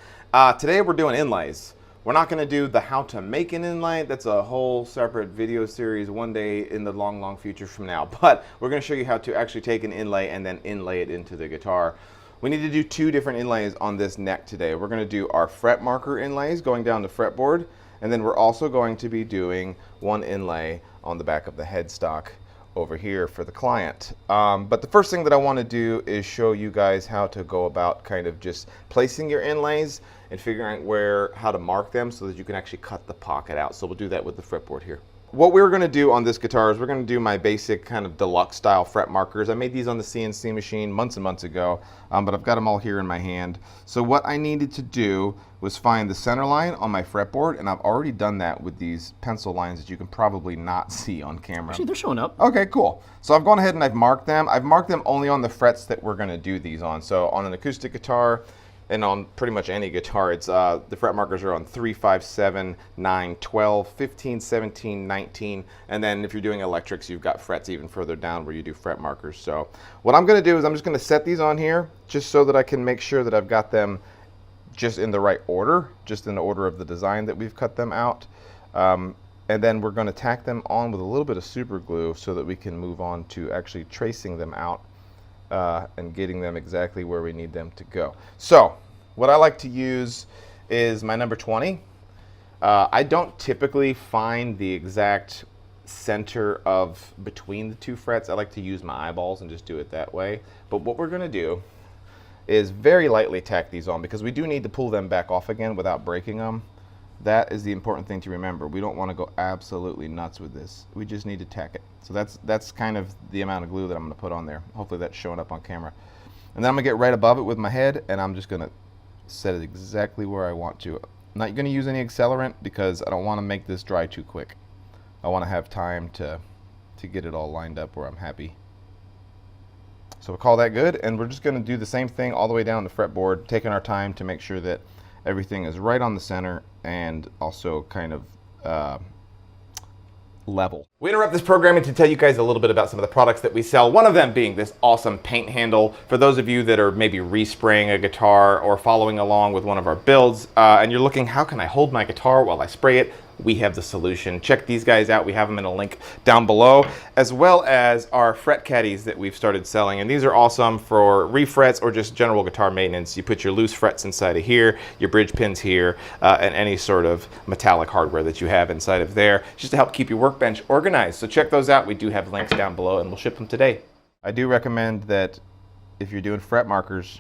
Today we're doing inlays. We're not going to do the how to make an inlay. That's a whole separate video series one day in the long, long future from now. But we're going to show you how to actually take an inlay and then inlay it into the guitar. We need to do 2 different inlays on this neck today. We're going to do our fret marker inlays going down the fretboard, and then we're also going to be doing 1 inlay on the back of the headstock over here for the client. But the first thing that I want to do is show you guys how to go about kind of just placing your inlays and figuring out how to mark them so that you can actually cut the pocket out. So we'll do that with the fretboard here. What we're going to do on this guitar is we're going to do my basic kind of deluxe style fret markers. I made these on the CNC machine months and months ago, but I've got them all here in my hand. So what I needed to do was find the center line on my fretboard, and I've already done that with these pencil lines that you can probably not see on camera. Actually, they're showing up. Okay, cool. So I've gone ahead and I've marked them. I've marked them only on the frets that we're going to do these on. So on an acoustic guitar, and on pretty much any guitar, it's the fret markers are on 3, 5, 7, 9, 12, 15, 17, 19, and then if you're doing electrics, you've got frets even further down where you do fret markers. So what I'm going to do is I'm just going to set these on here just so that I can make sure that I've got them just in the right order, just in the order of the design that we've cut them out. and then we're going to tack them on with a little bit of super glue so that we can move on to actually tracing them out and getting them exactly where we need them to go. So what I like to use is my number 20. I don't typically find the exact center of between the two frets. I like to use my eyeballs and just do it that way. But what we're going to do is very lightly tack these on, because we do need to pull them back off again without breaking them. That is the important thing to remember. We don't want to go absolutely nuts with this. We just need to tack it. So that's kind of the amount of glue that I'm going to put on there. Hopefully that's showing up on camera. And then I'm going to get right above it with my head, and I'm just going to set it exactly where I want to. I'm not going to use any accelerant because I don't want to make this dry too quick. I want to have time to get it all lined up where I'm happy. So we'll call that good, and we're just going to do the same thing all the way down the fretboard, taking our time to make sure that everything is right on the center and also kind of level. We interrupt this programming to tell you guys a little bit about some of the products that we sell. One of them being this awesome paint handle. For those of you that are maybe respraying a guitar or following along with one of our builds, and you're looking, how can I hold my guitar while I spray it? We have the solution. Check these guys out. We have them in a link down below, as well as our fret caddies that we've started selling. And these are awesome for refrets or just general guitar maintenance. You put your loose frets inside of here, your bridge pins here, and any sort of metallic hardware that you have inside of there, just to help keep your workbench organized. So check those out. We do have links down below, and we'll ship them today. I do recommend that if you're doing fret markers,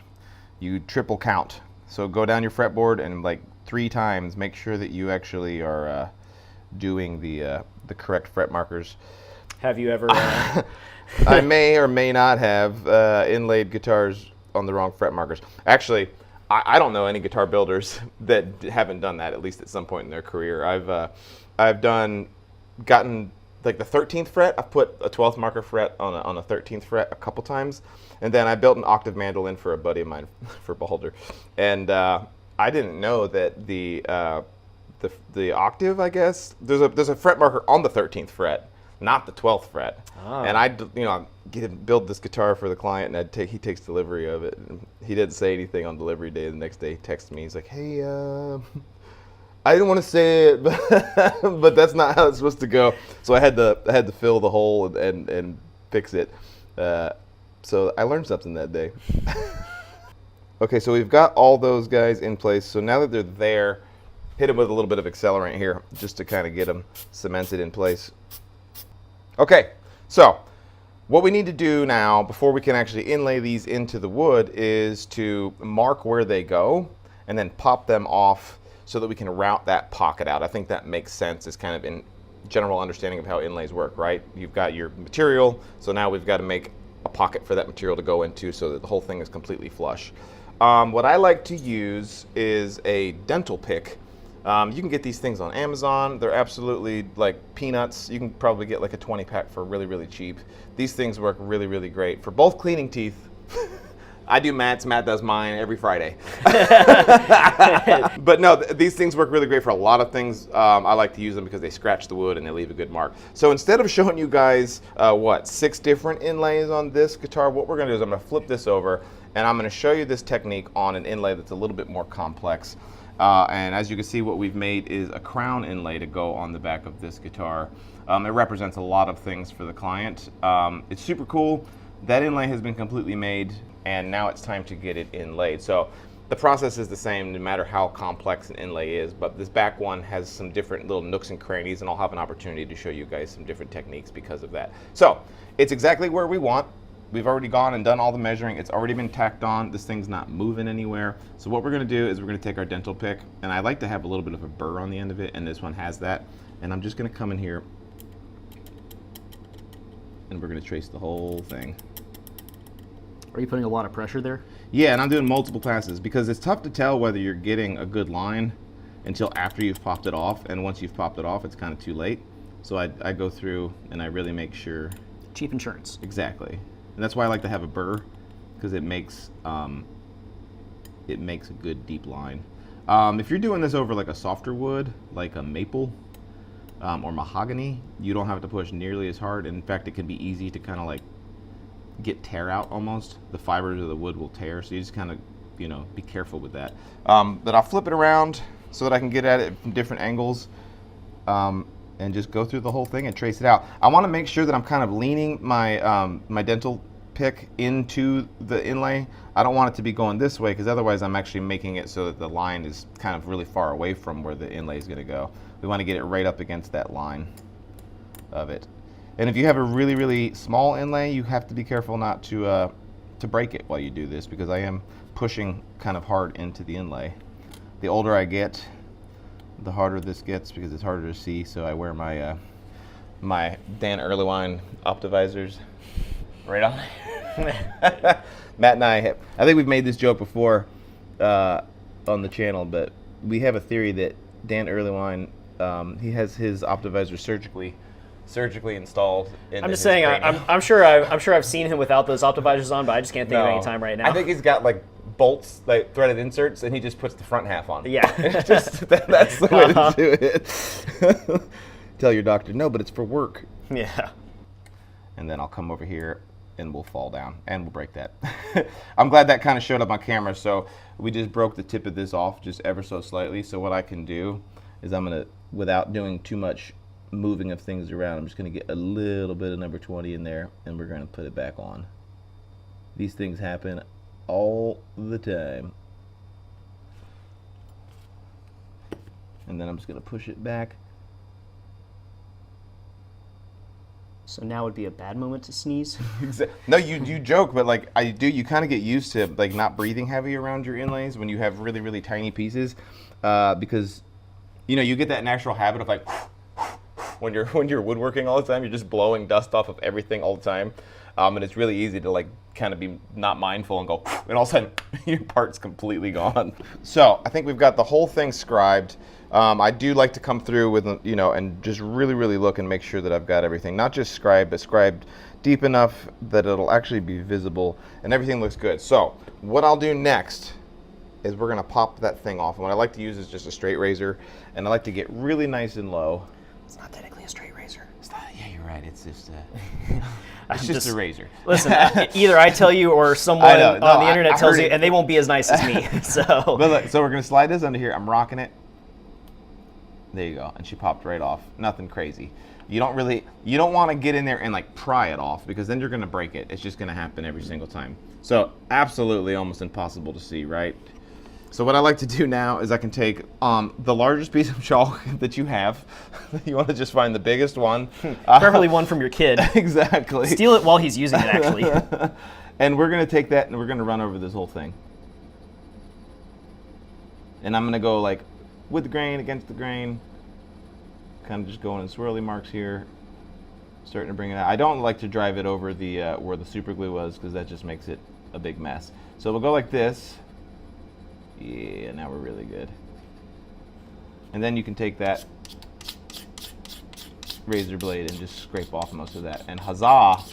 you triple count. So go down your fretboard and like 3 times, make sure that you actually are doing the correct fret markers. Have you ever? I may or may not have inlaid guitars on the wrong fret markers. Actually, I don't know any guitar builders that haven't done that at least at some point in their career. I've gotten like the 13th fret. I've put a 12th marker fret on a 13th fret a couple times, and then I built an octave mandolin for a buddy of mine for Beholder, and I didn't know that the octave, I guess, there's a fret marker on the 13th fret, not the 12th fret. Oh. And I build this guitar for the client, and he takes delivery of it. And he didn't say anything on delivery day. The next day he texts me. He's like, "Hey, I didn't want to say it, but that's not how it's supposed to go." So I had to fill the hole and fix it. So I learned something that day. Okay, so we've got all those guys in place. So now that they're there, hit them with a little bit of accelerant here just to kind of get them cemented in place. Okay, so what we need to do now before we can actually inlay these into the wood is to mark where they go and then pop them off so that we can route that pocket out. I think that makes sense. It's kind of in general understanding of how inlays work, right? You've got your material, so now we've got to make a pocket for that material to go into so that the whole thing is completely flush. What I like to use is a dental pick. You can get these things on Amazon. They're absolutely like peanuts. You can probably get like a 20 pack for really, really cheap. These things work really, really great for both cleaning teeth. I do Matt's, Matt does mine every Friday. But no, these things work really great for a lot of things. I like to use them because they scratch the wood and they leave a good mark. So instead of showing you guys, 6 different inlays on this guitar, what we're gonna do is I'm gonna flip this over and I'm gonna show you this technique on an inlay that's a little bit more complex. And as you can see, what we've made is a crown inlay to go on the back of this guitar. It represents a lot of things for the client. It's super cool. That inlay has been completely made, and now it's time to get it inlaid. So the process is the same no matter how complex an inlay is, but this back one has some different little nooks and crannies, and I'll have an opportunity to show you guys some different techniques because of that. So it's exactly where we want. We've already gone and done all the measuring. It's already been tacked on. This thing's not moving anywhere. So what we're gonna do is we're gonna take our dental pick, and I like to have a little bit of a burr on the end of it, and this one has that. And I'm just gonna come in here, and we're gonna trace the whole thing. Are you putting a lot of pressure there? Yeah, and I'm doing multiple passes because it's tough to tell whether you're getting a good line until after you've popped it off, and once you've popped it off, it's kind of too late. So I go through and I really make sure. Cheap insurance. Exactly. And that's why I like to have a burr, because it makes a good deep line. If you're doing this over like a softer wood, like a maple or mahogany, you don't have to push nearly as hard. In fact, it can be easy to kind of like get tear out almost. The fibers of the wood will tear, so you just kind of, be careful with that. But I'll flip it around so that I can get at it from different angles. and just go through the whole thing and trace it out. I want to make sure that I'm kind of leaning my my dental pick into the inlay. I don't want it to be going this way because otherwise I'm actually making it so that the line is kind of really far away from where the inlay is going to go. We want to get it right up against that line of it. And if you have a really, really small inlay, you have to be careful not to break it while you do this, because I am pushing kind of hard into the inlay. The older I get, the harder this gets because it's harder to see, so I wear my my Dan Erlewine Optivisors right on. Matt and I think we've made this joke before on the channel, but we have a theory that Dan Erlewine, he has his Optivisors surgically installed. I'm just saying, I'm sure I've seen him without those Optivisors on, but I just can't think of any time right now. I think he's got like bolts, like threaded inserts, and he just puts the front half on. Yeah. It's just, that's the way to do it. Tell your doctor, no, but it's for work. Yeah. And then I'll come over here and we'll fall down and we'll break that. I'm glad that kind of showed up on camera. So we just broke the tip of this off just ever so slightly. So what I can do is I'm gonna, without doing too much moving of things around, I'm just gonna get a little bit of number 20 in there and we're gonna put it back on. These things happen all the time. And then I'm just gonna push it back. So now would be a bad moment to sneeze? No, you joke, but like I do, you kind of get used to like not breathing heavy around your inlays when you have really, really tiny pieces, because you know you get that natural habit of like when you're woodworking all the time, you're just blowing dust off of everything all the time, and it's really easy to like kind of be not mindful and go, and all of a sudden your part's completely gone. So I think we've got the whole thing scribed. I do like to come through with, you know, and just really, really look and make sure that I've got everything, not just scribed, but scribed deep enough that it'll actually be visible and everything looks good. So what I'll do next is we're gonna pop that thing off. And what I like to use is just a straight razor, and I like to get really nice and low. It's not technically a straight razor. It's not, yeah, you're right. It's just it's just a razor. Listen, either I tell you or someone on the internet tells you, and they won't be as nice as me. So. But look, so we're gonna slide this under here. I'm rocking it. There you go, and she popped right off. Nothing crazy. You don't want to get in there and like pry it off, because then you're gonna break it. It's just gonna happen every single time. So absolutely almost impossible to see, right? So what I like to do now is I can take the largest piece of chalk that you have. You want to just find the biggest one. Preferably one from your kid. Exactly. Steal it while he's using it, actually. And we're gonna take that and we're gonna run over this whole thing. And I'm gonna go like with the grain, against the grain, kind of just going in swirly marks here, starting to bring it out. I don't like to drive it over the where the super glue was, because that just makes it a big mess. So we'll go like this. Yeah, now we're really good. And then you can take that razor blade and just scrape off most of that. And huzzah!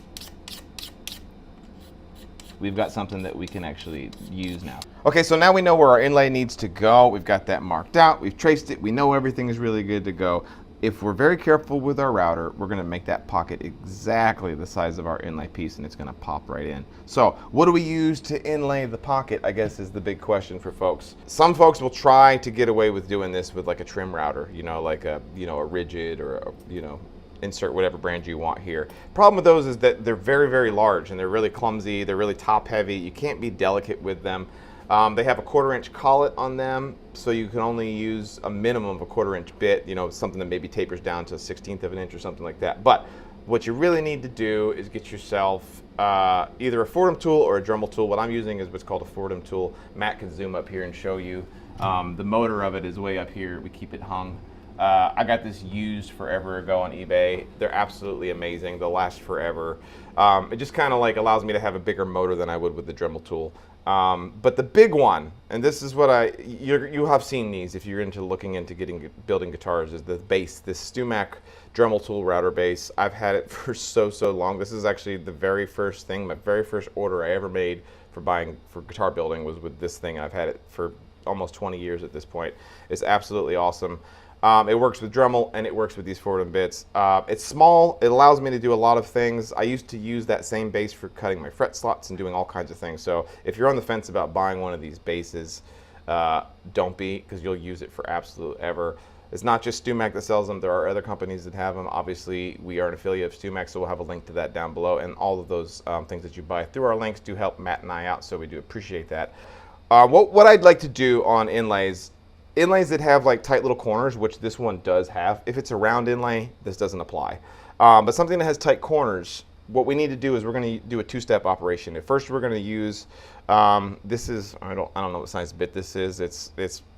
We've got something that we can actually use now. Okay, so now we know where our inlay needs to go. We've got that marked out. We've traced it. We know everything is really good to go. If we're very careful with our router, we're gonna make that pocket exactly the size of our inlay piece, and it's gonna pop right in. So what do we use to inlay the pocket, I guess, is the big question for folks. Some folks will try to get away with doing this with like a trim router, you know, like a rigid or a, insert whatever brand you want here. Problem with those is that they're very, very large and they're really clumsy. They're really top heavy. You can't be delicate with them. They have a 1/4 inch collet on them, so you can only use a minimum of a 1/4 inch bit, something that maybe tapers down to a 1/16 of an inch or something like that. But what you really need to do is get yourself either a Fordham tool or a Dremel tool. What I'm using is what's called a Fordham tool. Matt can zoom up here and show you. The motor of it is way up here. We keep it hung. I got this used forever ago on eBay. They're absolutely amazing. They'll last forever. It just kind of like allows me to have a bigger motor than I would with the Dremel tool. But the big one, and this is what you have seen these if you're looking into building guitars, is the base, this StewMac Dremel tool router base. I've had it for so long. This is actually the very first thing, my very first order I ever made for guitar building was with this thing. I've had it for almost 20 years at this point. It's absolutely awesome. It works with Dremel and it works with these Fordham bits. It's small. It allows me to do a lot of things. I used to use that same base for cutting my fret slots and doing all kinds of things. So if you're on the fence about buying one of these bases, don't be, because you'll use it for absolute ever. It's not just StewMac that sells them. There are other companies that have them. Obviously, we are an affiliate of StewMac, so we'll have a link to that down below. And all of those things that you buy through our links do help Matt and I out, so we do appreciate that. What I'd like to do on inlays that have like tight little corners, which this one does have. If it's a round inlay, this doesn't apply. But something that has tight corners, what we need to do is we're going to do a two-step operation. At first, we're going to use this is I don't know what size bit this is. It's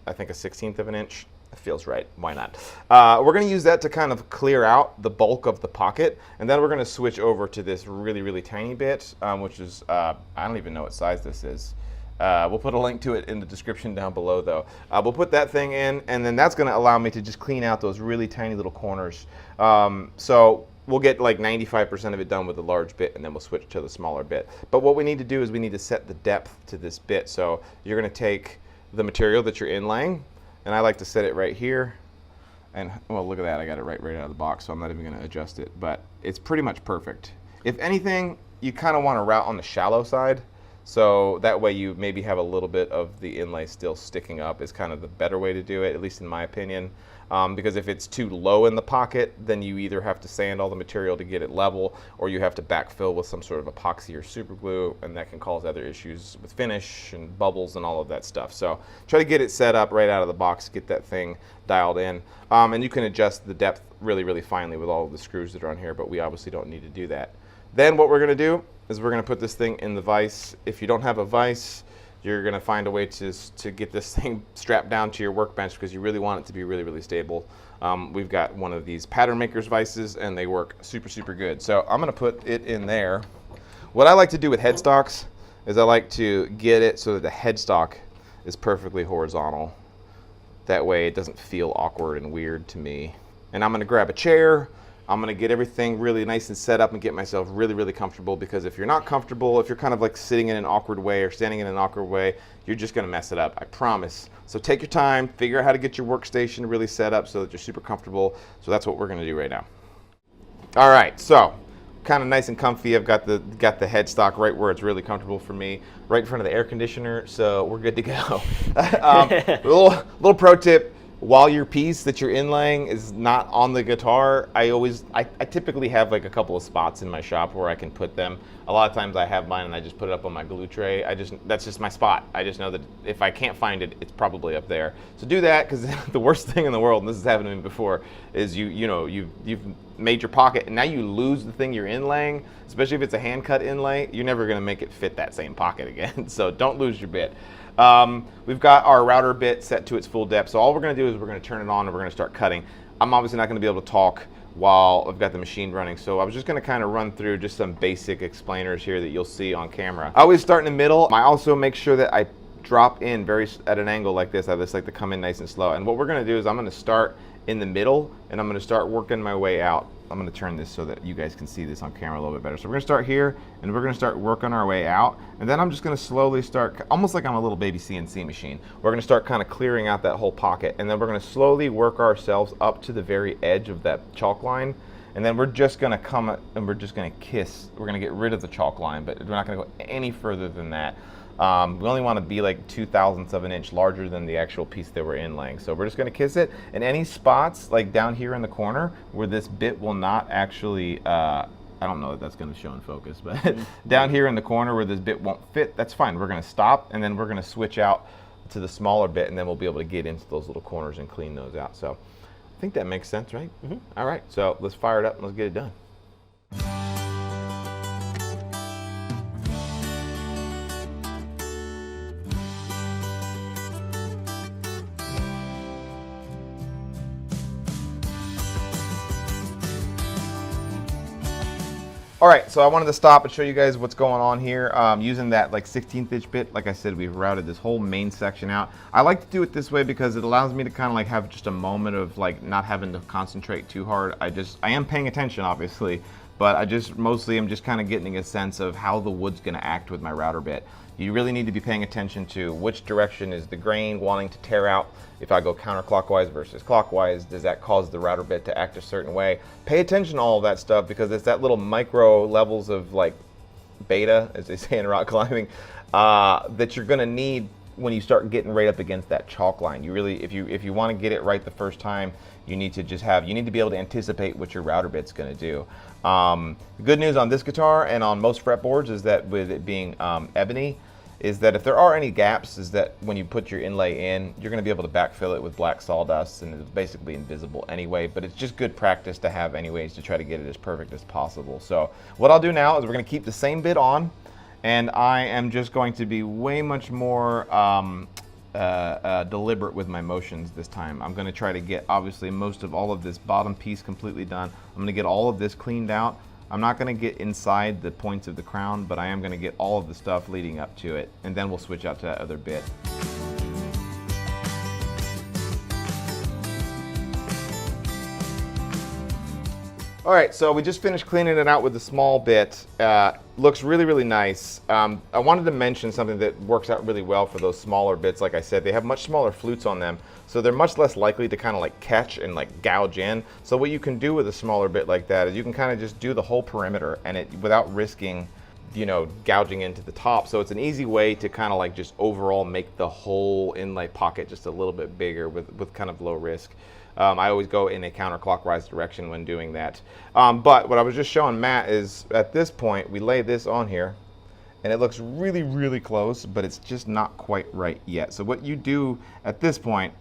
I think a 1/16 of an inch. It feels right. Why not? We're going to use that to kind of clear out the bulk of the pocket, and then we're going to switch over to this really tiny bit, which is I don't even know what size this is. We'll put a link to it in the description down below, though. We'll put that thing in, and then that's going to allow me to just clean out those really tiny little corners. So we'll get like 95% of it done with the large bit, and then we'll switch to the smaller bit. But what we need to do is we need to set the depth to this bit. So you're going to take the material that you're inlaying, and I like to set it right here. And well, look at that, I got it right out of the box, so I'm not even going to adjust it. But it's pretty much perfect. If anything, you kind of want to route on the shallow side. So that way you maybe have a little bit of the inlay still sticking up is kind of the better way to do it, at least in my opinion. Because if it's too low in the pocket, then you either have to sand all the material to get it level, or you have to backfill with some sort of epoxy or super glue, and that can cause other issues with finish and bubbles and all of that stuff. So try to get it set up right out of the box, get that thing dialed in. And you can adjust the depth really finely with all of the screws that are on here, but we obviously don't need to do that. Then what we're going to do is we're going to put this thing in the vise. If you don't have a vise, you're going to find a way to get this thing strapped down to your workbench, because you really want it to be really stable. We've got one of these pattern makers vices, and they work super good. So I'm going to put it in there. What I like to do with headstocks is I like to get it so that the headstock is perfectly horizontal. That way it doesn't feel awkward and weird to me. And I'm going to grab a chair. I'm going to get everything really nice and set up and get myself really comfortable, because if you're not comfortable, if you're kind of like sitting in an awkward way or standing in an awkward way, you're just going to mess it up, I promise. So take your time, figure out how to get your workstation really set up so that you're super comfortable. So that's what we're going to do right now. All right, so kind of nice and comfy. I've got the headstock right where it's really comfortable for me, right in front of the air conditioner, so we're good to go. Little pro tip. While your piece that you're inlaying is not on the guitar, I typically have like a couple of spots in my shop where I can put them. A lot of times I have mine and I just put it up on my glue tray. That's just my spot. I just know that if I can't find it, it's probably up there. So do that, because the worst thing in the world, and this has happened to me before, is you've made your pocket and now you lose the thing you're inlaying, especially if it's a hand cut inlay. You're never going to make it fit that same pocket again. So don't lose your bit. We've got our router bit set to its full depth, so all we're going to do is we're going to turn it on and we're going to start cutting. I'm obviously not going to be able to talk while I've got the machine running, so I was just going to kind of run through just some basic explainers here that you'll see on camera. I always start in the middle. I also make sure that I drop in at an angle like this. I just like to come in nice and slow, and what we're going to do is I'm going to start in the middle and I'm going to start working my way out. I'm going to turn this so that you guys can see this on camera a little bit better. So we're going to start here and we're going to start working our way out, and then I'm just going to slowly start, almost like I'm a little baby CNC machine. We're going to start kind of clearing out that whole pocket, and then we're going to slowly work ourselves up to the very edge of that chalk line, and then we're just going to come and we're just going to kiss. We're going to get rid of the chalk line, but we're not going to go any further than that. We only want to be like 2/1000ths of an inch larger than the actual piece that we're inlaying. So we're just going to kiss it, and any spots like down here in the corner where this bit will not actually, I don't know if that's going to show in focus, but down here in the corner where this bit won't fit, that's fine. We're going to stop, and then we're going to switch out to the smaller bit, and then we'll be able to get into those little corners and clean those out. So I think that makes sense, right? Mm-hmm. All right, so let's fire it up and let's get it done. All right, so I wanted to stop and show you guys what's going on here. Using that like 16th inch bit, like I said, we've routed this whole main section out. I like to do it this way because it allows me to kind of like have just a moment of like not having to concentrate too hard. I am paying attention, obviously, but mostly I'm just kind of getting a sense of how the wood's gonna act with my router bit. You really need to be paying attention to which direction is the grain wanting to tear out. If I go counterclockwise versus clockwise, does that cause the router bit to act a certain way? Pay attention to all of that stuff, because it's that little micro levels of like beta, as they say in rock climbing, that you're gonna need when you start getting right up against that chalk line. You really, if you want to get it right the first time, you need to be able to anticipate what your router bit's going to do. The good news on this guitar and on most fretboards is that with it being ebony, is that if there are any gaps, is that when you put your inlay in, you're going to be able to backfill it with black sawdust, and it's basically invisible anyway, but it's just good practice to have anyways to try to get it as perfect as possible. So what I'll do now is we're going to keep the same bit on, and I am just going to be way much more deliberate with my motions this time. I'm going to try to get obviously most of all of this bottom piece completely done. I'm going to get all of this cleaned out. I'm not going to get inside the points of the crown, but I am going to get all of the stuff leading up to it, and then we'll switch out to that other bit. All right, so we just finished cleaning it out with the small bit. Looks really, really nice. I wanted to mention something that works out really well for those smaller bits. Like I said, they have much smaller flutes on them, so they're much less likely to kind of like catch and like gouge in. So what you can do with a smaller bit like that is you can kind of just do the whole perimeter and it without risking, you know, gouging into the top. So it's an easy way to kind of like just overall make the whole inlay pocket just a little bit bigger with kind of low risk. I always go in a counterclockwise direction when doing that. But what I was just showing Matt is at this point, we lay this on here and it looks really, really close, but it's just not quite right yet. So what you do at this point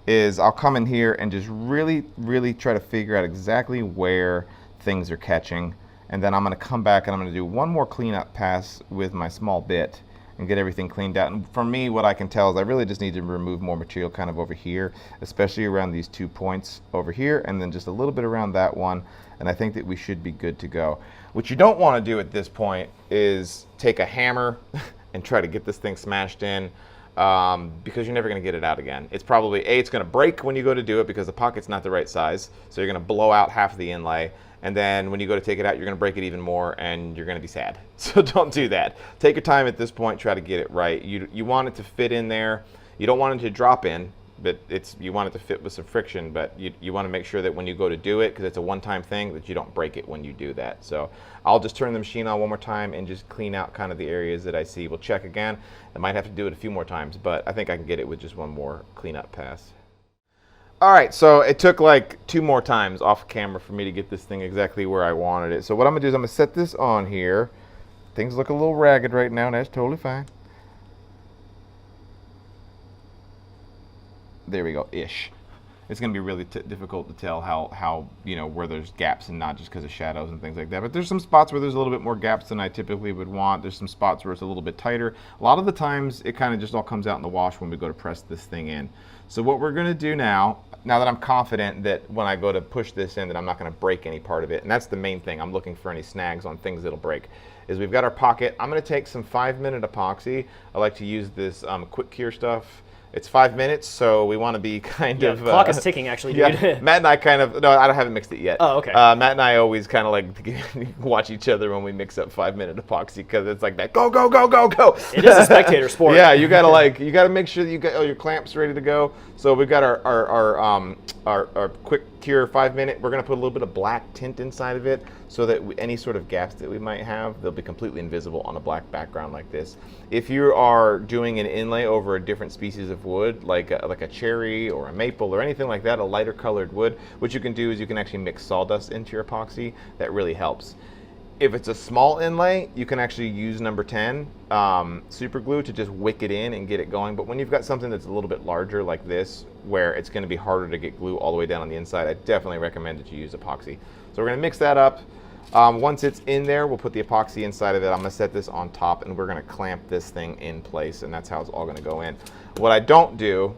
is I'll come in here and just really, really try to figure out exactly where things are catching. And then I'm gonna come back and I'm gonna do one more cleanup pass with my small bit and get everything cleaned out. And for me, what I can tell is I really just need to remove more material kind of over here, especially around these 2 points over here, and then just a little bit around that one. And I think that we should be good to go. What you don't wanna do at this point is take a hammer and try to get this thing smashed in, because you're never gonna get it out again. It's probably, it's gonna break when you go to do it because the pocket's not the right size, so you're gonna blow out half of the inlay. And then when you go to take it out, you're going to break it even more, and you're going to be sad. So don't do that. Take your time at this point. Try to get it right. You want it to fit in there. You don't want it to drop in, but you want it to fit with some friction. But you want to make sure that when you go to do it, because it's a one-time thing, that you don't break it when you do that. So I'll just turn the machine on one more time and just clean out kind of the areas that I see. We'll check again. I might have to do it a few more times, but I think I can get it with just one more cleanup pass. All right, so it took like 2 more times off camera for me to get this thing exactly where I wanted it. So what I'm gonna do is I'm gonna set this on here. Things look a little ragged right now, and that's totally fine. There we go, ish. It's gonna be really difficult to tell how you know, where there's gaps and not just because of shadows and things like that. But there's some spots where there's a little bit more gaps than I typically would want. There's some spots where it's a little bit tighter. A lot of the times it kind of just all comes out in the wash when we go to press this thing in. So what we're gonna do now that I'm confident that when I go to push this in that I'm not gonna break any part of it, and that's the main thing, I'm looking for any snags on things that'll break, is we've got our pocket. I'm gonna take some 5-minute epoxy. I like to use this quick cure stuff. It's 5 minutes, so we want to be kind of... The clock is ticking, actually, dude. Yeah, Matt and I kind of... No, I haven't mixed it yet. Oh, okay. Matt and I always kind of like watch each other when we mix up 5-minute epoxy, because it's like that, go, go, go, go, go. It is a spectator sport. Yeah, you gotta make sure that you got all your clamps ready to go. So we've got our quick cure 5-minute. We're gonna put a little bit of black tint inside of it, so that any sort of gaps that we might have, they'll be completely invisible on a black background like this. If you are doing an inlay over a different species of wood, like a cherry or a maple or anything like that, a lighter colored wood, what you can do is you can actually mix sawdust into your epoxy. That really helps. If it's a small inlay, you can actually use number 10 super glue to just wick it in and get it going. But when you've got something that's a little bit larger like this, where it's going to be harder to get glue all the way down on the inside, I definitely recommend that you use epoxy. So we're going to mix that up. Once it's in there, we'll put the epoxy inside of it. I'm going to set this on top, and we're going to clamp this thing in place, and that's how it's all going to go in. What I don't do,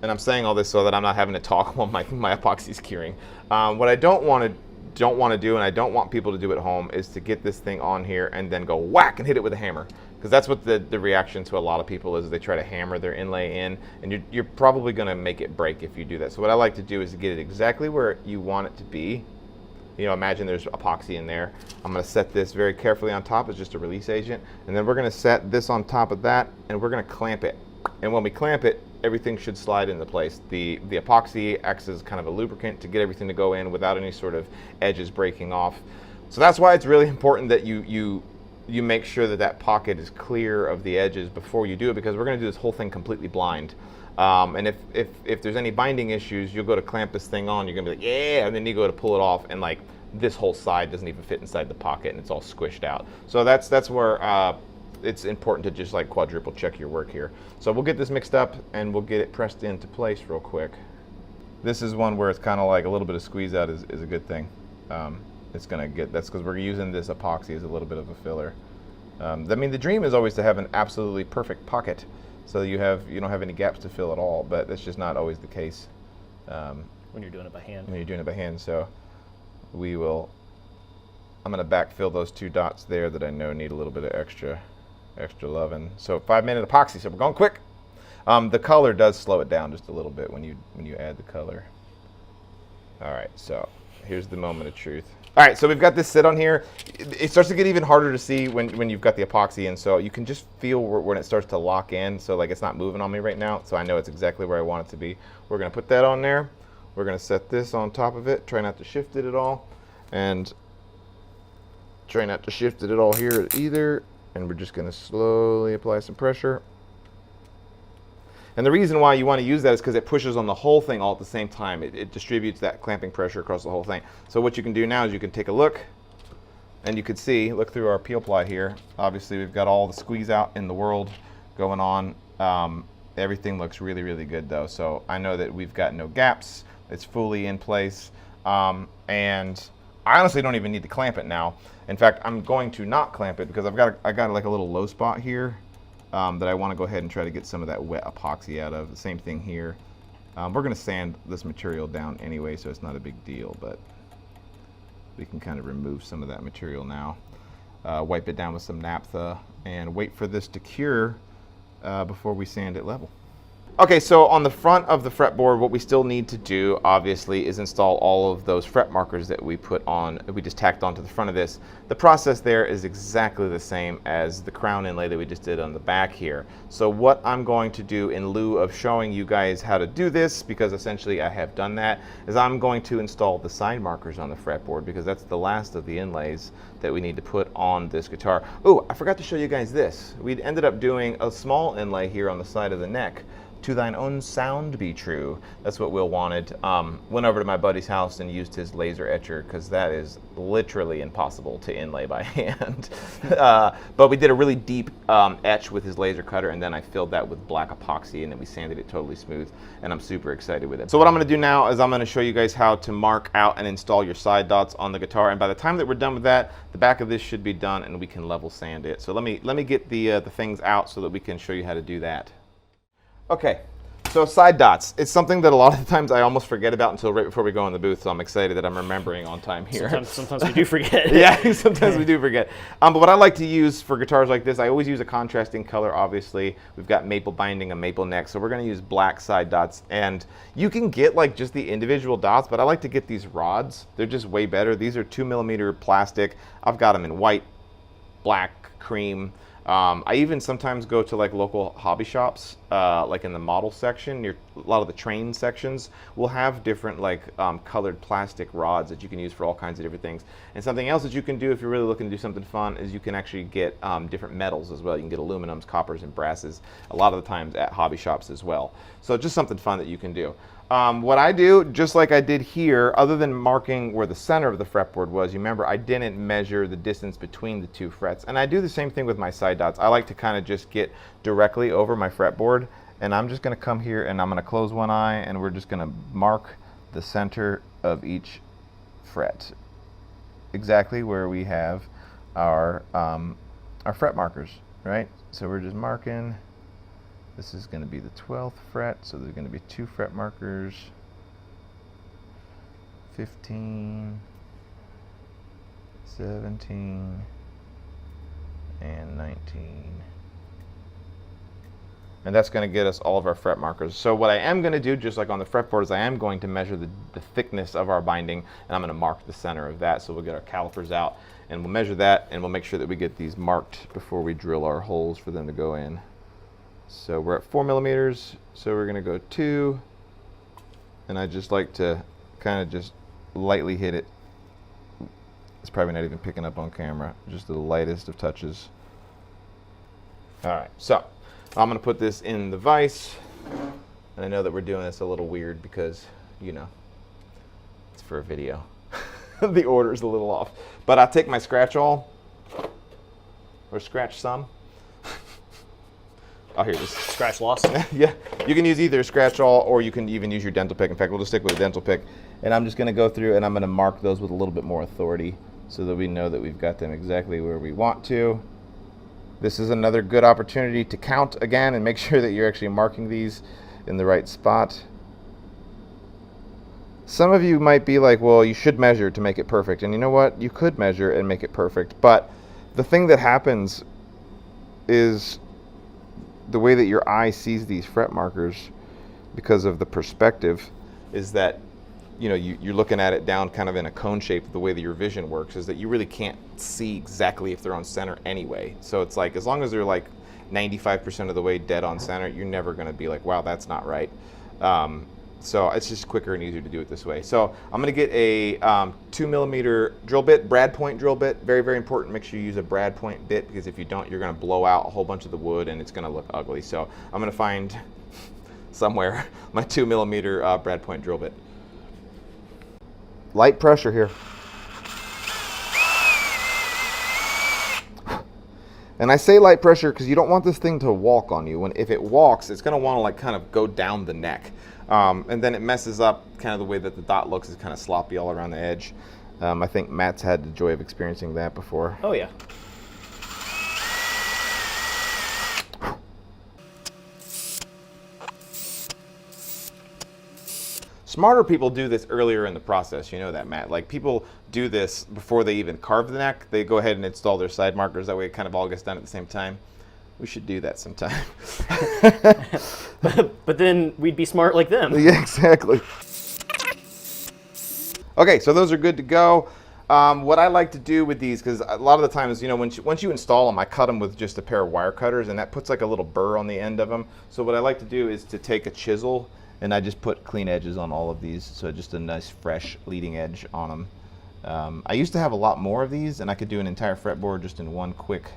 and I'm saying all this so that I'm not having to talk while my epoxy's curing. What I don't want to do, and I don't want people to do at home, is to get this thing on here and then go whack and hit it with a hammer. Because that's what the reaction to a lot of people is. They try to hammer their inlay in, and you're probably going to make it break if you do that. So what I like to do is to get it exactly where you want it to be. You know, imagine there's epoxy in there. I'm going to set this very carefully on top as just a release agent, and then we're going to set this on top of that, and we're going to clamp it. And when we clamp it, everything should slide into place. The epoxy acts as kind of a lubricant to get everything to go in without any sort of edges breaking off. So that's why it's really important that you you make sure that that pocket is clear of the edges before you do it, because we're going to do this whole thing completely blind. And if there's any binding issues, you'll go to clamp this thing on, you're going to be like, yeah, and then you go to pull it off, and like this whole side doesn't even fit inside the pocket, and it's all squished out. So that's where it's important to just like quadruple check your work here. So we'll get this mixed up, and we'll get it pressed into place real quick. This is one where it's kind of like a little bit of squeeze out is a good thing. It's gonna get, that's because we're using this epoxy as a little bit of a filler. I mean, the dream is always to have an absolutely perfect pocket, so you don't have any gaps to fill at all, but that's just not always the case. When you're doing it by hand. When you're doing it by hand, so I'm gonna backfill those 2 dots there that I know need a little bit of extra loving. So 5-minute epoxy, so we're going quick. The color does slow it down just a little bit when you add the color. All right, so here's the moment of truth. All right, so we've got this sit on here. It starts to get even harder to see when you've got the epoxy in, so you can just feel when it starts to lock in, so like it's not moving on me right now, so I know it's exactly where I want it to be. We're gonna put that on there. We're gonna set this on top of it, try not to shift it at all, and try not to shift it at all here either, and we're just gonna slowly apply some pressure. And the reason why you want to use that is because it pushes on the whole thing all at the same time. It distributes that clamping pressure across the whole thing. So what you can do now is you can take a look, and you can see, look through our peel ply here. Obviously, we've got all the squeeze out in the world going on. Everything looks really, really good though. So I know that we've got no gaps. It's fully in place. And I honestly don't even need to clamp it now. In fact, I'm going to not clamp it because I got like a little low spot here. That I want to go ahead and try to get some of that wet epoxy out of. The same thing here. We're going to sand this material down anyway, so it's not a big deal, but we can kind of remove some of that material now. Wipe it down with some naphtha and wait for this to cure before we sand it level. Okay, so on the front of the fretboard, what we still need to do, obviously, is install all of those fret markers that we put on, that we just tacked onto the front of this. The process there is exactly the same as the crown inlay that we just did on the back here. So what I'm going to do in lieu of showing you guys how to do this, because essentially I have done that, is I'm going to install the side markers on the fretboard, because that's the last of the inlays that we need to put on this guitar. Oh, I forgot to show you guys this. We ended up doing a small inlay here on the side of the neck. To thine own sound be true. That's what Will wanted. Went over to my buddy's house and used his laser etcher, because that is literally impossible to inlay by hand. But we did a really deep etch with his laser cutter, and then I filled that with black epoxy, and then we sanded it totally smooth, and I'm super excited with it. So what I'm going to do now is I'm going to show you guys how to mark out and install your side dots on the guitar, and by the time that we're done with that, the back of this should be done, and we can level sand it. So let me get the things out so that we can show you how to do that. Okay, so side dots. It's something that a lot of the times I almost forget about until right before we go in the booth, so I'm excited that I'm remembering on time here. Sometimes we do forget. Yeah, sometimes we do forget. But what I like to use for guitars like this, I always use a contrasting color, obviously. We've got maple binding, a maple neck, so we're going to use black side dots. And you can get like just the individual dots, but I like to get these rods. They're just way better. These are 2mm plastic. I've got them in white, black, cream. I even sometimes go to like local hobby shops, like in the model section, a lot of the train sections will have different like colored plastic rods that you can use for all kinds of different things. And something else that you can do if you're really looking to do something fun is you can actually get different metals as well. You can get aluminums, coppers, and brasses a lot of the times at hobby shops as well. So just something fun that you can do. What I do, just like I did here, other than marking where the center of the fretboard was, you remember I didn't measure the distance between the 2 frets. And I do the same thing with my side dots. I like to kind of just get directly over my fretboard, and I'm just going to come here and I'm going to close one eye, and we're just going to mark the center of each fret, exactly where we have our fret markers, right? So we're just marking. This is going to be the 12th fret, so there's going to be 2 fret markers, 15, 17, and 19. And that's going to get us all of our fret markers. So what I am going to do, just like on the fretboard, is I am going to measure the thickness of our binding, and I'm going to mark the center of that. So we'll get our calipers out, and we'll measure that, and we'll make sure that we get these marked before we drill our holes for them to go in. So we're at 4mm, so we're going to go 2, and I just like to kind of just lightly hit it It's probably not even picking up on camera. Just the lightest of touches. All right, so I'm gonna put this in the vise. And I know that we're doing this a little weird because, you know, it's for a video. The order's a little off. But I'll take my scratch all, or scratch some. Oh, here it is. Scratch loss. Yeah, you can use either scratch all or you can even use your dental pick. In fact, we'll just stick with a dental pick. And I'm just gonna go through and I'm gonna mark those with a little bit more authority so that we know that we've got them exactly where we want to. This is another good opportunity to count again and make sure that you're actually marking these in the right spot. Some of you might be like, well, you should measure to make it perfect. And you know what? You could measure and make it perfect. But the thing that happens is the way that your eye sees these fret markers, because of the perspective, is that, you know, you're looking at it down kind of in a cone shape. The way that your vision works is that you really can't see exactly if they're on center anyway. So it's like, as long as they're like 95% of the way dead on center, you're never going to be like, wow, that's not right. So it's just quicker and easier to do it this way. So I'm going to get a 2mm drill bit, brad point drill bit. Very, very important. Make sure you use a brad point bit, because if you don't, you're going to blow out a whole bunch of the wood and it's going to look ugly. So I'm going to find somewhere my 2mm brad point drill bit. Light pressure here. And I say light pressure because you don't want this thing to walk on you. If it walks, it's going to want to like kind of go down the neck. And then it messes up kind of the way that the dot looks. It's kind of sloppy all around the edge. I think Matt's had the joy of experiencing that before. Oh yeah. Smarter people do this earlier in the process, you know that, Matt. Like, people do this before they even carve the neck. They go ahead and install their side markers. That way it kind of all gets done at the same time. We should do that sometime. But then we'd be smart like them. Yeah, exactly. Okay, so those are good to go. What I like to do with these, because a lot of the times, you know, once you install them, I cut them with just a pair of wire cutters, and that puts like a little burr on the end of them. So what I like to do is to take a chisel, and I just put clean edges on all of these, so just a nice fresh leading edge on them. I used to have a lot more of these, and I could do an entire fretboard just in one quick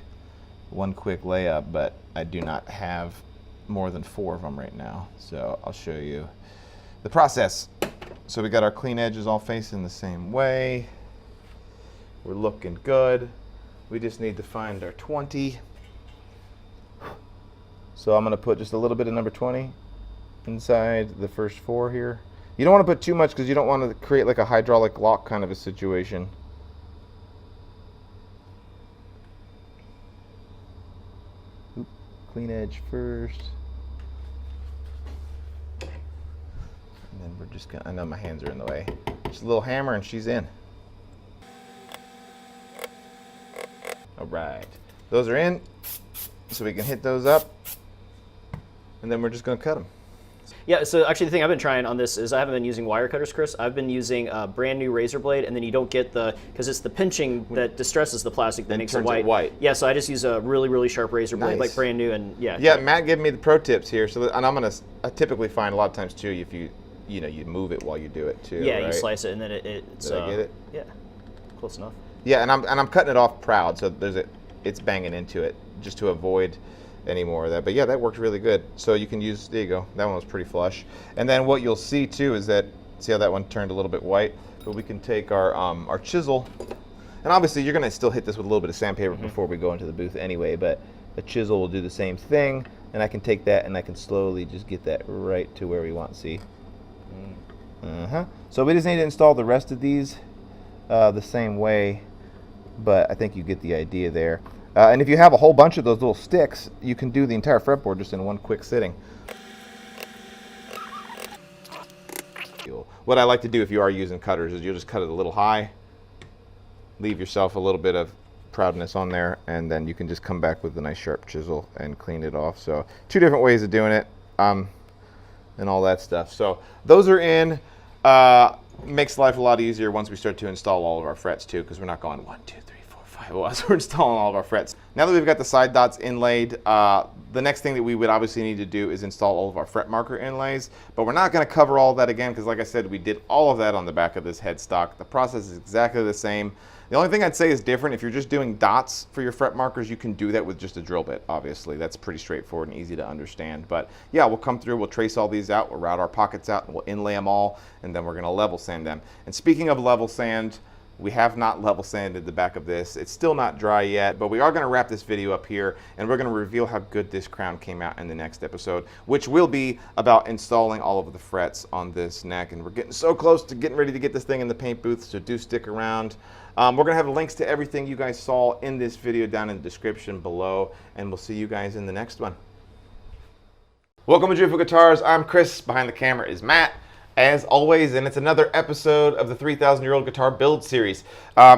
layup, but I do not have more than 4 of them right now. So I'll show you the process. So we got our clean edges all facing the same way. We're looking good. We just need to find our 20. So I'm gonna put just a little bit of number 20 inside the first 4 here. You don't want to put too much because you don't want to create like a hydraulic lock kind of a situation. Oop, clean edge first. And then we're just gonna, I know my hands are in the way. Just a little hammer and she's in. All right, those are in, so we can hit those up, and then we're just gonna cut them. Yeah, so actually the thing I've been trying on this is I haven't been using wire cutters, Chris. I've been using a brand new razor blade, and then you don't get the, because it's the pinching that distresses the plastic that makes it white. Yeah, so I just use a really, really sharp razor blade, like brand new, and yeah. Yeah, Matt gave me the pro tips here. So, and I typically find a lot of times too, if you move it while you do it too. Yeah, right? You slice it, and then it's. Did I get it? Yeah, close enough. Yeah, and I'm cutting it off proud, so it's banging into it just to avoid any more of that. But yeah, that worked really good. So you can use, there you go, that one was pretty flush. And then what you'll see too is that, see how that one turned a little bit white? But we can take our chisel, and obviously you're gonna still hit this with a little bit of sandpaper before we go into the booth anyway, but a chisel will do the same thing, and I can take that and I can slowly just get that right to where we want, see? So we just need to install the rest of these the same way, but I think you get the idea there. And if you have a whole bunch of those little sticks, you can do the entire fretboard just in one quick sitting. What I like to do if you are using cutters is you'll just cut it a little high, leave yourself a little bit of proudness on there, and then you can just come back with a nice sharp chisel and clean it off. So 2 different ways of doing it, and all that stuff. So those are in. Makes life a lot easier once we start to install all of our frets too, because we're not going 1, 2, 3, 4, 5. as we're installing all of our frets. Now that we've got the side dots inlaid, the next thing that we would obviously need to do is install all of our fret marker inlays, but we're not going to cover all that again because like I said, we did all of that on the back of this headstock. The process is exactly the same. The only thing I'd say is different. If you're just doing dots for your fret markers, you can do that with just a drill bit, obviously. That's pretty straightforward and easy to understand. But yeah, we'll come through, we'll trace all these out, we'll route our pockets out, and we'll inlay them all, and then we're going to level sand them. And speaking of level sand, we have not level sanded the back of this. It's still not dry yet, but we are going to wrap this video up here, and we're going to reveal how good this crown came out in the next episode, which will be about installing all of the frets on this neck. And we're getting so close to getting ready to get this thing in the paint booth, so do stick around. We're going to have links to everything you guys saw in this video down in the description below, and we'll see you guys in the next one. Welcome to Beautiful Guitars. I'm Chris. Behind the camera is Matt, as always, and it's another episode of the 3,000-year-old guitar build series.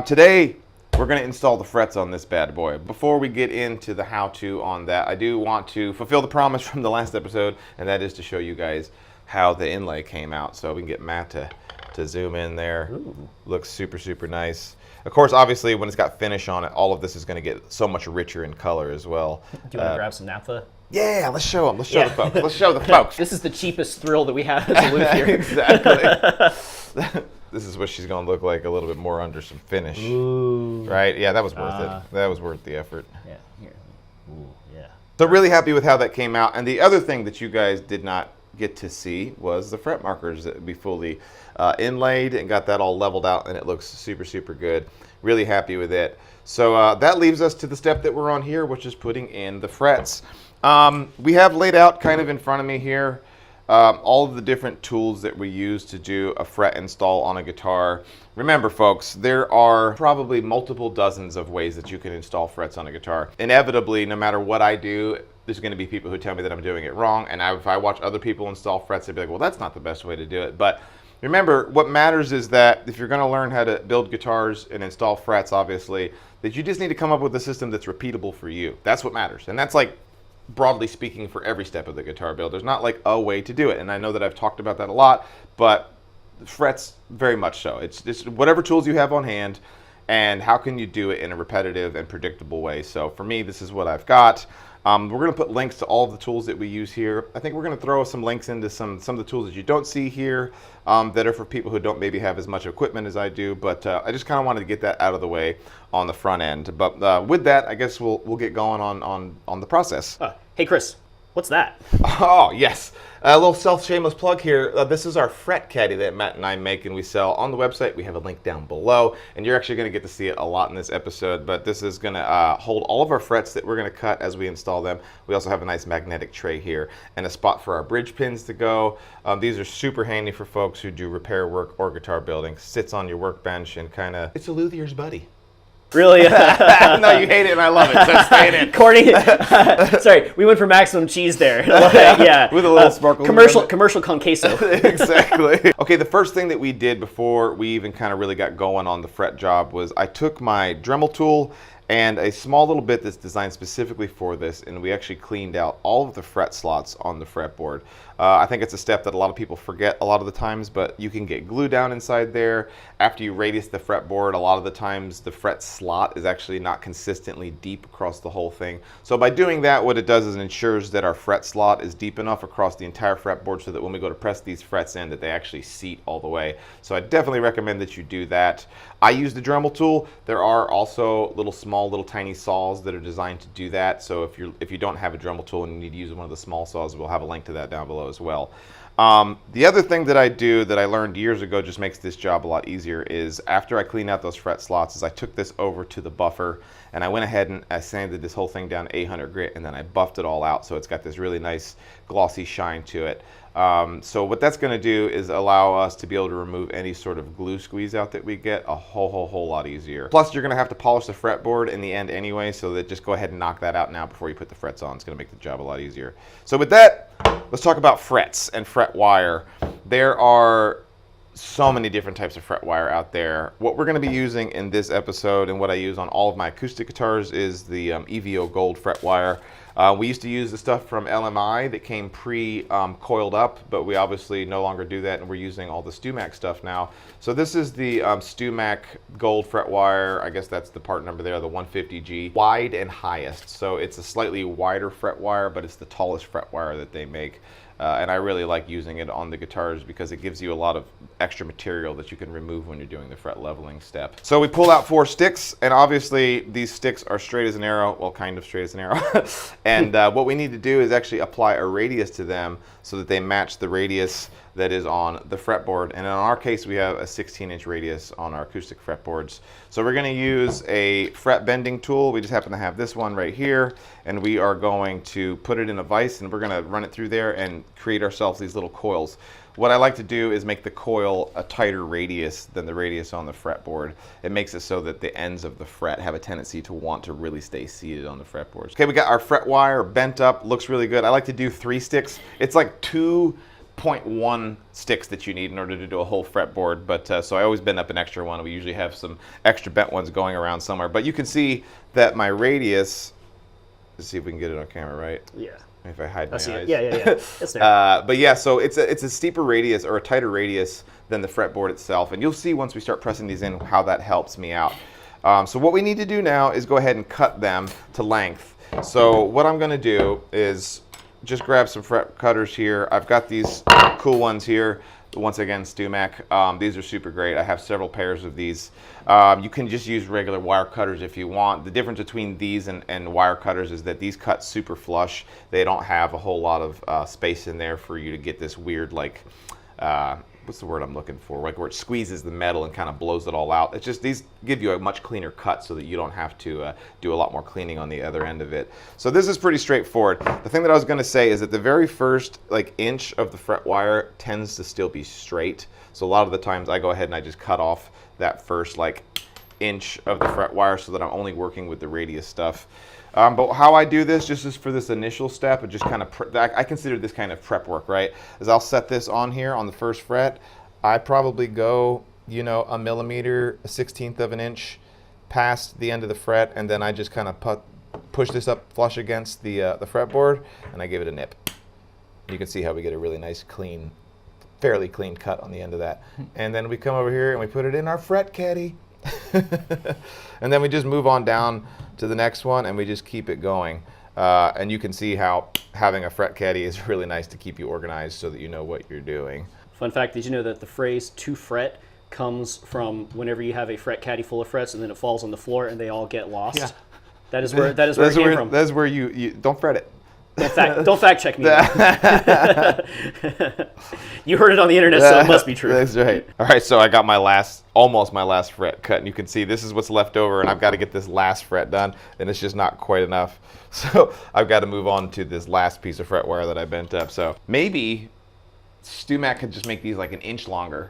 Today, we're going to install the frets on this bad boy. Before we get into the how-to on that, I do want to fulfill the promise from the last episode, and that is to show you guys how the inlay came out. So we can get Matt to zoom in there. Ooh. Looks super, super nice. Of course, obviously, when it's got finish on it, all of this is going to get so much richer in color as well. Do you want to grab some naphtha? Yeah, let's show them. Let's show the folks. Let's show the folks. This is the cheapest thrill that we have as a loop here. Exactly. This is what she's going to look like a little bit more under some finish. Ooh. Right? Yeah, that was worth it. That was worth the effort. Yeah, here. Ooh, yeah. So really happy with how that came out. And the other thing that you guys did not get to see was the fret markers that we fully inlaid and got that all leveled out, and it looks super, super good. Really happy with it. So that leaves us to the step that we're on here, which is putting in the frets. We have laid out kind of in front of me here all of the different tools that we use to do a fret install on a guitar. Remember, folks, there are probably multiple dozens of ways that you can install frets on a guitar. Inevitably, no matter what I do, there's going to be people who tell me that I'm doing it wrong, and if I watch other people install frets, they'd be like, well, that's not the best way to do it. But remember, what matters is that if you're going to learn how to build guitars and install frets, obviously, that you just need to come up with a system that's repeatable for you. That's what matters. And that's like, broadly speaking, for every step of the guitar build. There's not like a way to do it. And I know that I've talked about that a lot, but frets, very much so. It's just whatever tools you have on hand, and how can you do it in a repetitive and predictable way. So for me, this is what I've got. We're going to put links to all of the tools that we use here. I think we're going to throw some links into some of the tools that you don't see here that are for people who don't maybe have as much equipment as I do. But I just kind of wanted to get that out of the way on the front end. But with that, I guess we'll get going on the process. Hey, Chris, what's that? Oh, yes. A little self-shameless plug here. This is our fret caddy that Matt and I make and we sell on the website. We have a link down below, and you're actually going to get to see it a lot in this episode, but this is going to hold all of our frets that we're going to cut as we install them. We also have a nice magnetic tray here and a spot for our bridge pins to go. These are super handy for folks who do repair work or guitar building. Sits on your workbench and kind of, it's a luthier's buddy. Really? No, you hate it and I love it, so stay in it. Corny. Sorry, we went for maximum cheese there. Yeah. With a little sparkle. Commercial con queso. Exactly. Okay, the first thing that we did before we even kind of really got going on the fret job was I took my Dremel tool and a small little bit that's designed specifically for this, and we actually cleaned out all of the fret slots on the fretboard. I think it's a step that a lot of people forget a lot of the times, but you can get glue down inside there. After you radius the fretboard, a lot of the times the fret slot is actually not consistently deep across the whole thing. So by doing that, what it does is it ensures that our fret slot is deep enough across the entire fretboard so that when we go to press these frets in, that they actually seat all the way. So I definitely recommend that you do that. I use the Dremel tool. There are also little tiny saws that are designed to do that. So if you don't have a Dremel tool and you need to use one of the small saws, we'll have a link to that down below as well. The other thing that I do that I learned years ago just makes this job a lot easier is after I clean out those fret slots is I took this over to the buffer and I went ahead and I sanded this whole thing down 800 grit and then I buffed it all out so it's got this really nice glossy shine to it. So what that's going to do is allow us to be able to remove any sort of glue squeeze out that we get a whole lot easier. Plus you're going to have to polish the fretboard in the end anyway, so that just go ahead and knock that out now before you put the frets on. It's going to make the job a lot easier. So with that, let's talk about frets and fret wire. There are so many different types of fret wire out there. What we're going to be using in this episode and what I use on all of my acoustic guitars is the EVO Gold fret wire. We used to use the stuff from LMI that came pre-coiled up, but we obviously no longer do that, and we're using all the StewMac stuff now. So this is the StewMac Gold fret wire. I guess that's the part number there, the 150G. Wide and highest. So it's a slightly wider fret wire, but it's the tallest fret wire that they make. And I really like using it on the guitars because it gives you a lot of extra material that you can remove when you're doing the fret leveling step. So we pulled out 4 sticks, and obviously these sticks are straight as an arrow, well, kind of straight as an arrow. And what we need to do is actually apply a radius to them so that they match the radius that is on the fretboard. And in our case, we have a 16-inch radius on our acoustic fretboards. So we're going to use a fret bending tool. We just happen to have this one right here, and we are going to put it in a vise, and we're going to run it through there and create ourselves these little coils. What I like to do is make the coil a tighter radius than the radius on the fretboard. It makes it so that the ends of the fret have a tendency to want to really stay seated on the fretboards. Okay, we got our fret wire bent up, looks really good. I like to do 3 sticks. It's like 2.1 sticks that you need in order to do a whole fretboard, but so I always bend up an extra one. We usually have some extra bent ones going around somewhere, but you can see that my radius, let's see if we can get it on camera, right? Yeah. If I hide my eyes. Yeah. It's there. But yeah, so it's a steeper radius or a tighter radius than the fretboard itself, and you'll see once we start pressing these in how that helps me out. So what we need to do now is go ahead and cut them to length. So what I'm going to do is just grab some fret cutters here. I've got these cool ones here. Once again, StewMac. These are super great. I have several pairs of these. You can just use regular wire cutters if you want. The difference between these and wire cutters is that these cut super flush. They don't have a whole lot of space in there for you to get this weird, like, what's the word I'm looking for? Like where it squeezes the metal and kind of blows it all out. It's just these give you a much cleaner cut so that you don't have to do a lot more cleaning on the other end of it. So this is pretty straightforward. The thing that I was going to say is that the very first inch of the fret wire tends to still be straight. So a lot of the times I go ahead and I just cut off that first inch of the fret wire so that I'm only working with the radius stuff. But how I do this, just as for this initial step, it just kind of I consider this kind of prep work, right? As I'll set this on here on the first fret, I probably go, a millimeter, a 1/16 of an inch past the end of the fret, and then I just kind of push this up flush against the fretboard, and I give it a nip. You can see how we get a really nice, clean, fairly clean cut on the end of that. And then we come over here and we put it in our fret caddy. And then we just move on down to the next one and we just keep it going. And you can see how having a fret caddy is really nice to keep you organized so that you know what you're doing. Fun fact, did you know that the phrase to fret comes from whenever you have a fret caddy full of frets and then it falls on the floor and they all get lost? Yeah. That is where it came from. That's where you don't fret it. Don't fact check me. You heard it on the internet, so it must be true. That's right. All right, so I got almost my last fret cut, and you can see this is what's left over, and I've got to get this last fret done, and it's just not quite enough. So I've got to move on to this last piece of fret wire that I bent up. So maybe StewMac could just make these like an inch longer.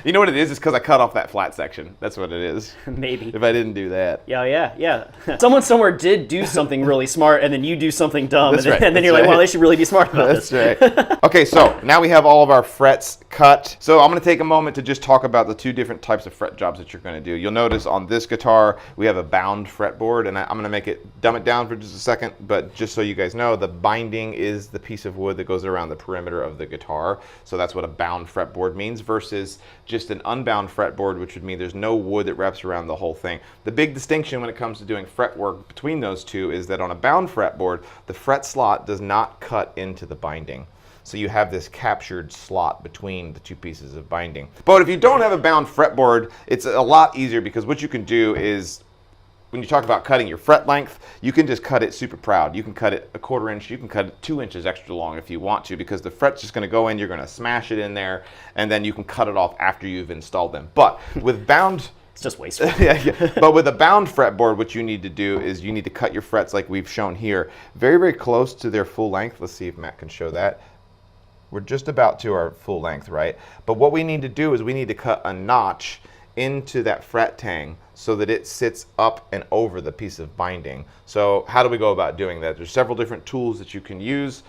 You know what it is? It's because I cut off that flat section. That's what it is. Maybe. If I didn't do that. Yeah. Someone somewhere did do something really smart, and then you do something dumb, That's and then, right. and then you're like, well, they should really be smart about this. That's right. Okay, so now we have all of our frets cut. So I'm going to take a moment to just talk about the 2 different types of fret jobs that you're going to do. You'll notice on this guitar, we have a bound fretboard, and I'm going to dumb it down for just a second, but just so you guys know, the binding is the piece of wood that goes around the perimeter of the guitar. So that's what a bound fretboard means versus just an unbound fretboard, which would mean there's no wood that wraps around the whole thing. The big distinction when it comes to doing fret work between those two is that on a bound fretboard, the fret slot does not cut into the binding. So you have this captured slot between the 2 pieces of binding. But if you don't have a bound fretboard, it's a lot easier because what you can do is, when you talk about cutting your fret length, you can just cut it super proud. You can cut it a 1/4 inch, you can cut it 2 inches extra long if you want to, because the fret's just going to go in, you're going to smash it in there, and then you can cut it off after you've installed them. But with bound... It's just wasteful. yeah. But with a bound fretboard, what you need to do is you need to cut your frets like we've shown here, very, very close to their full length. Let's see if Matt can show that. We're just about to our full length, right? But what we need to do is we need to cut a notch into that fret tang so that it sits up and over the piece of binding. So how do we go about doing that? There's several different tools that you can use.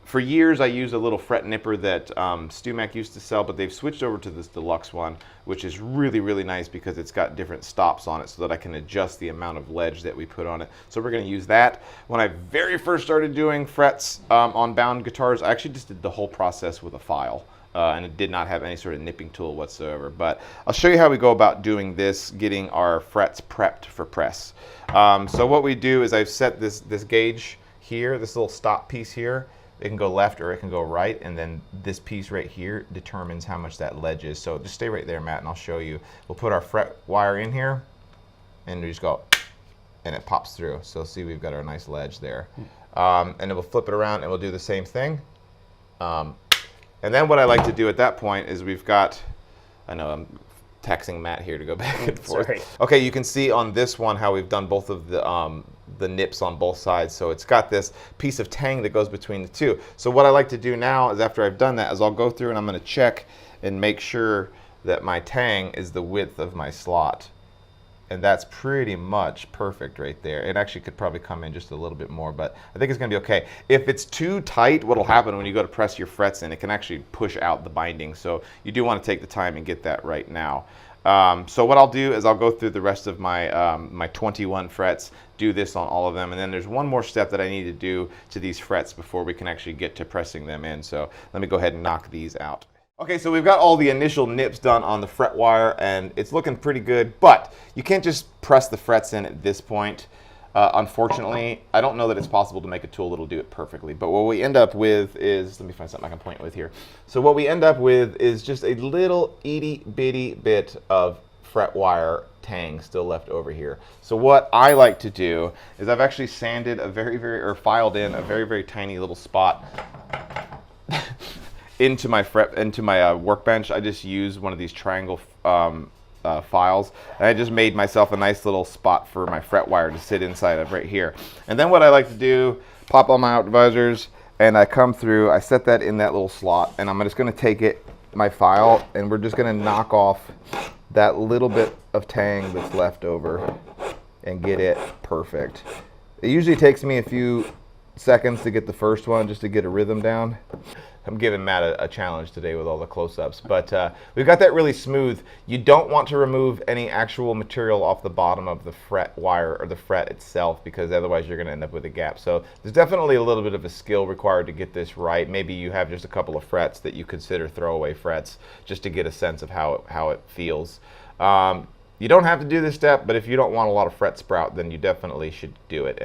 For years, I used a little fret nipper that StewMac used to sell, but they've switched over to this deluxe one, which is really, really nice because it's got different stops on it so that I can adjust the amount of ledge that we put on it. So we're going to use that. When I very first started doing frets on bound guitars, I actually just did the whole process with a file. And it did not have any sort of nipping tool whatsoever. But I'll show you how we go about doing this, getting our frets prepped for press. So what we do is I've set this gauge here, this little stop piece here. It can go left or it can go right, and then this piece right here determines how much that ledge is. So just stay right there, Matt, and I'll show you. We'll put our fret wire in here, and we just go, and it pops through. So see, we've got our nice ledge there. And then we'll flip it around, and we'll do the same thing. And then what I like to do at that point is we've got, I know I'm texting Matt here to go back and forth. Sorry. Okay, you can see on this one how we've done both of the nips on both sides. So it's got this piece of tang that goes between the two. So what I like to do now is after I've done that is I'll go through and I'm going to check and make sure that my tang is the width of my slot. And that's pretty much perfect right there. It actually could probably come in just a little bit more, but I think it's going to be okay. If it's too tight, what'll happen when you go to press your frets in, it can actually push out the binding. So you do want to take the time and get that right now. So what I'll do is I'll go through the rest of my my 21 frets, do this on all of them, and then there's one more step that I need to do to these frets before we can actually get to pressing them in. So let me go ahead and knock these out. Okay, so we've got all the initial nips done on the fret wire, and it's looking pretty good, but you can't just press the frets in at this point. Unfortunately, I don't know that it's possible to make a tool that'll do it perfectly, but what we end up with is, let me find something I can point with here. So what we end up with is just a little itty bitty bit of fret wire tang still left over here. So what I like to do is I've actually sanded or filed in a very tiny little spot into my workbench. I just use one of these triangle files, and I just made myself a nice little spot for my fret wire to sit inside of right here. And then what I like to do, pop on my outvisors, and I come through, I set that in that little slot, and I'm just going to take my file, and we're just going to knock off that little bit of tang that's left over and get it perfect. It usually takes me a few seconds to get the first one, just to get a rhythm down. I'm giving Matt a challenge today with all the close-ups, but we've got that really smooth. You don't want to remove any actual material off the bottom of the fret wire or the fret itself, because otherwise you're going to end up with a gap. So there's definitely a little bit of a skill required to get this right. Maybe you have just a couple of frets that you consider throwaway frets just to get a sense of how it feels. You don't have to do this step, but if you don't want a lot of fret sprout, then you definitely should do it.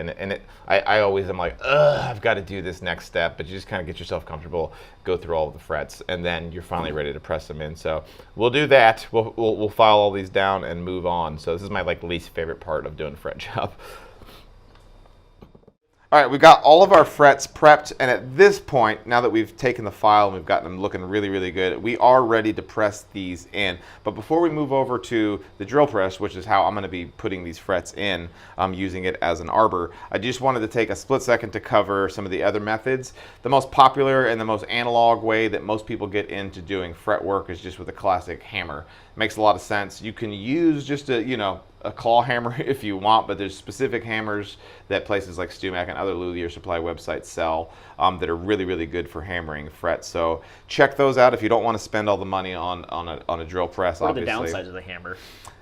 I always am like, ugh, I've got to do this next step, but you just kind of get yourself comfortable, go through all of the frets, and then you're finally ready to press them in. So we'll do that. We'll file all these down and move on. So this is my least favorite part of doing a fret job. All right, we've got all of our frets prepped, and at this point, now that we've taken the file and we've gotten them looking really good, we are ready to press these in. But before we move over to the drill press, which is how I'm going to be putting these frets in, using it as an arbor, I just wanted to take a split second to cover some of the other methods. The most popular and the most analog way that most people get into doing fret work is just with a classic hammer. It makes a lot of sense. You can use just a claw hammer if you want, but there's specific hammers that places like StewMac and other luthier supply websites sell that are really good for hammering frets. So check those out if you don't want to spend all the money on a drill press. What are the obviously. downsides of the hammer?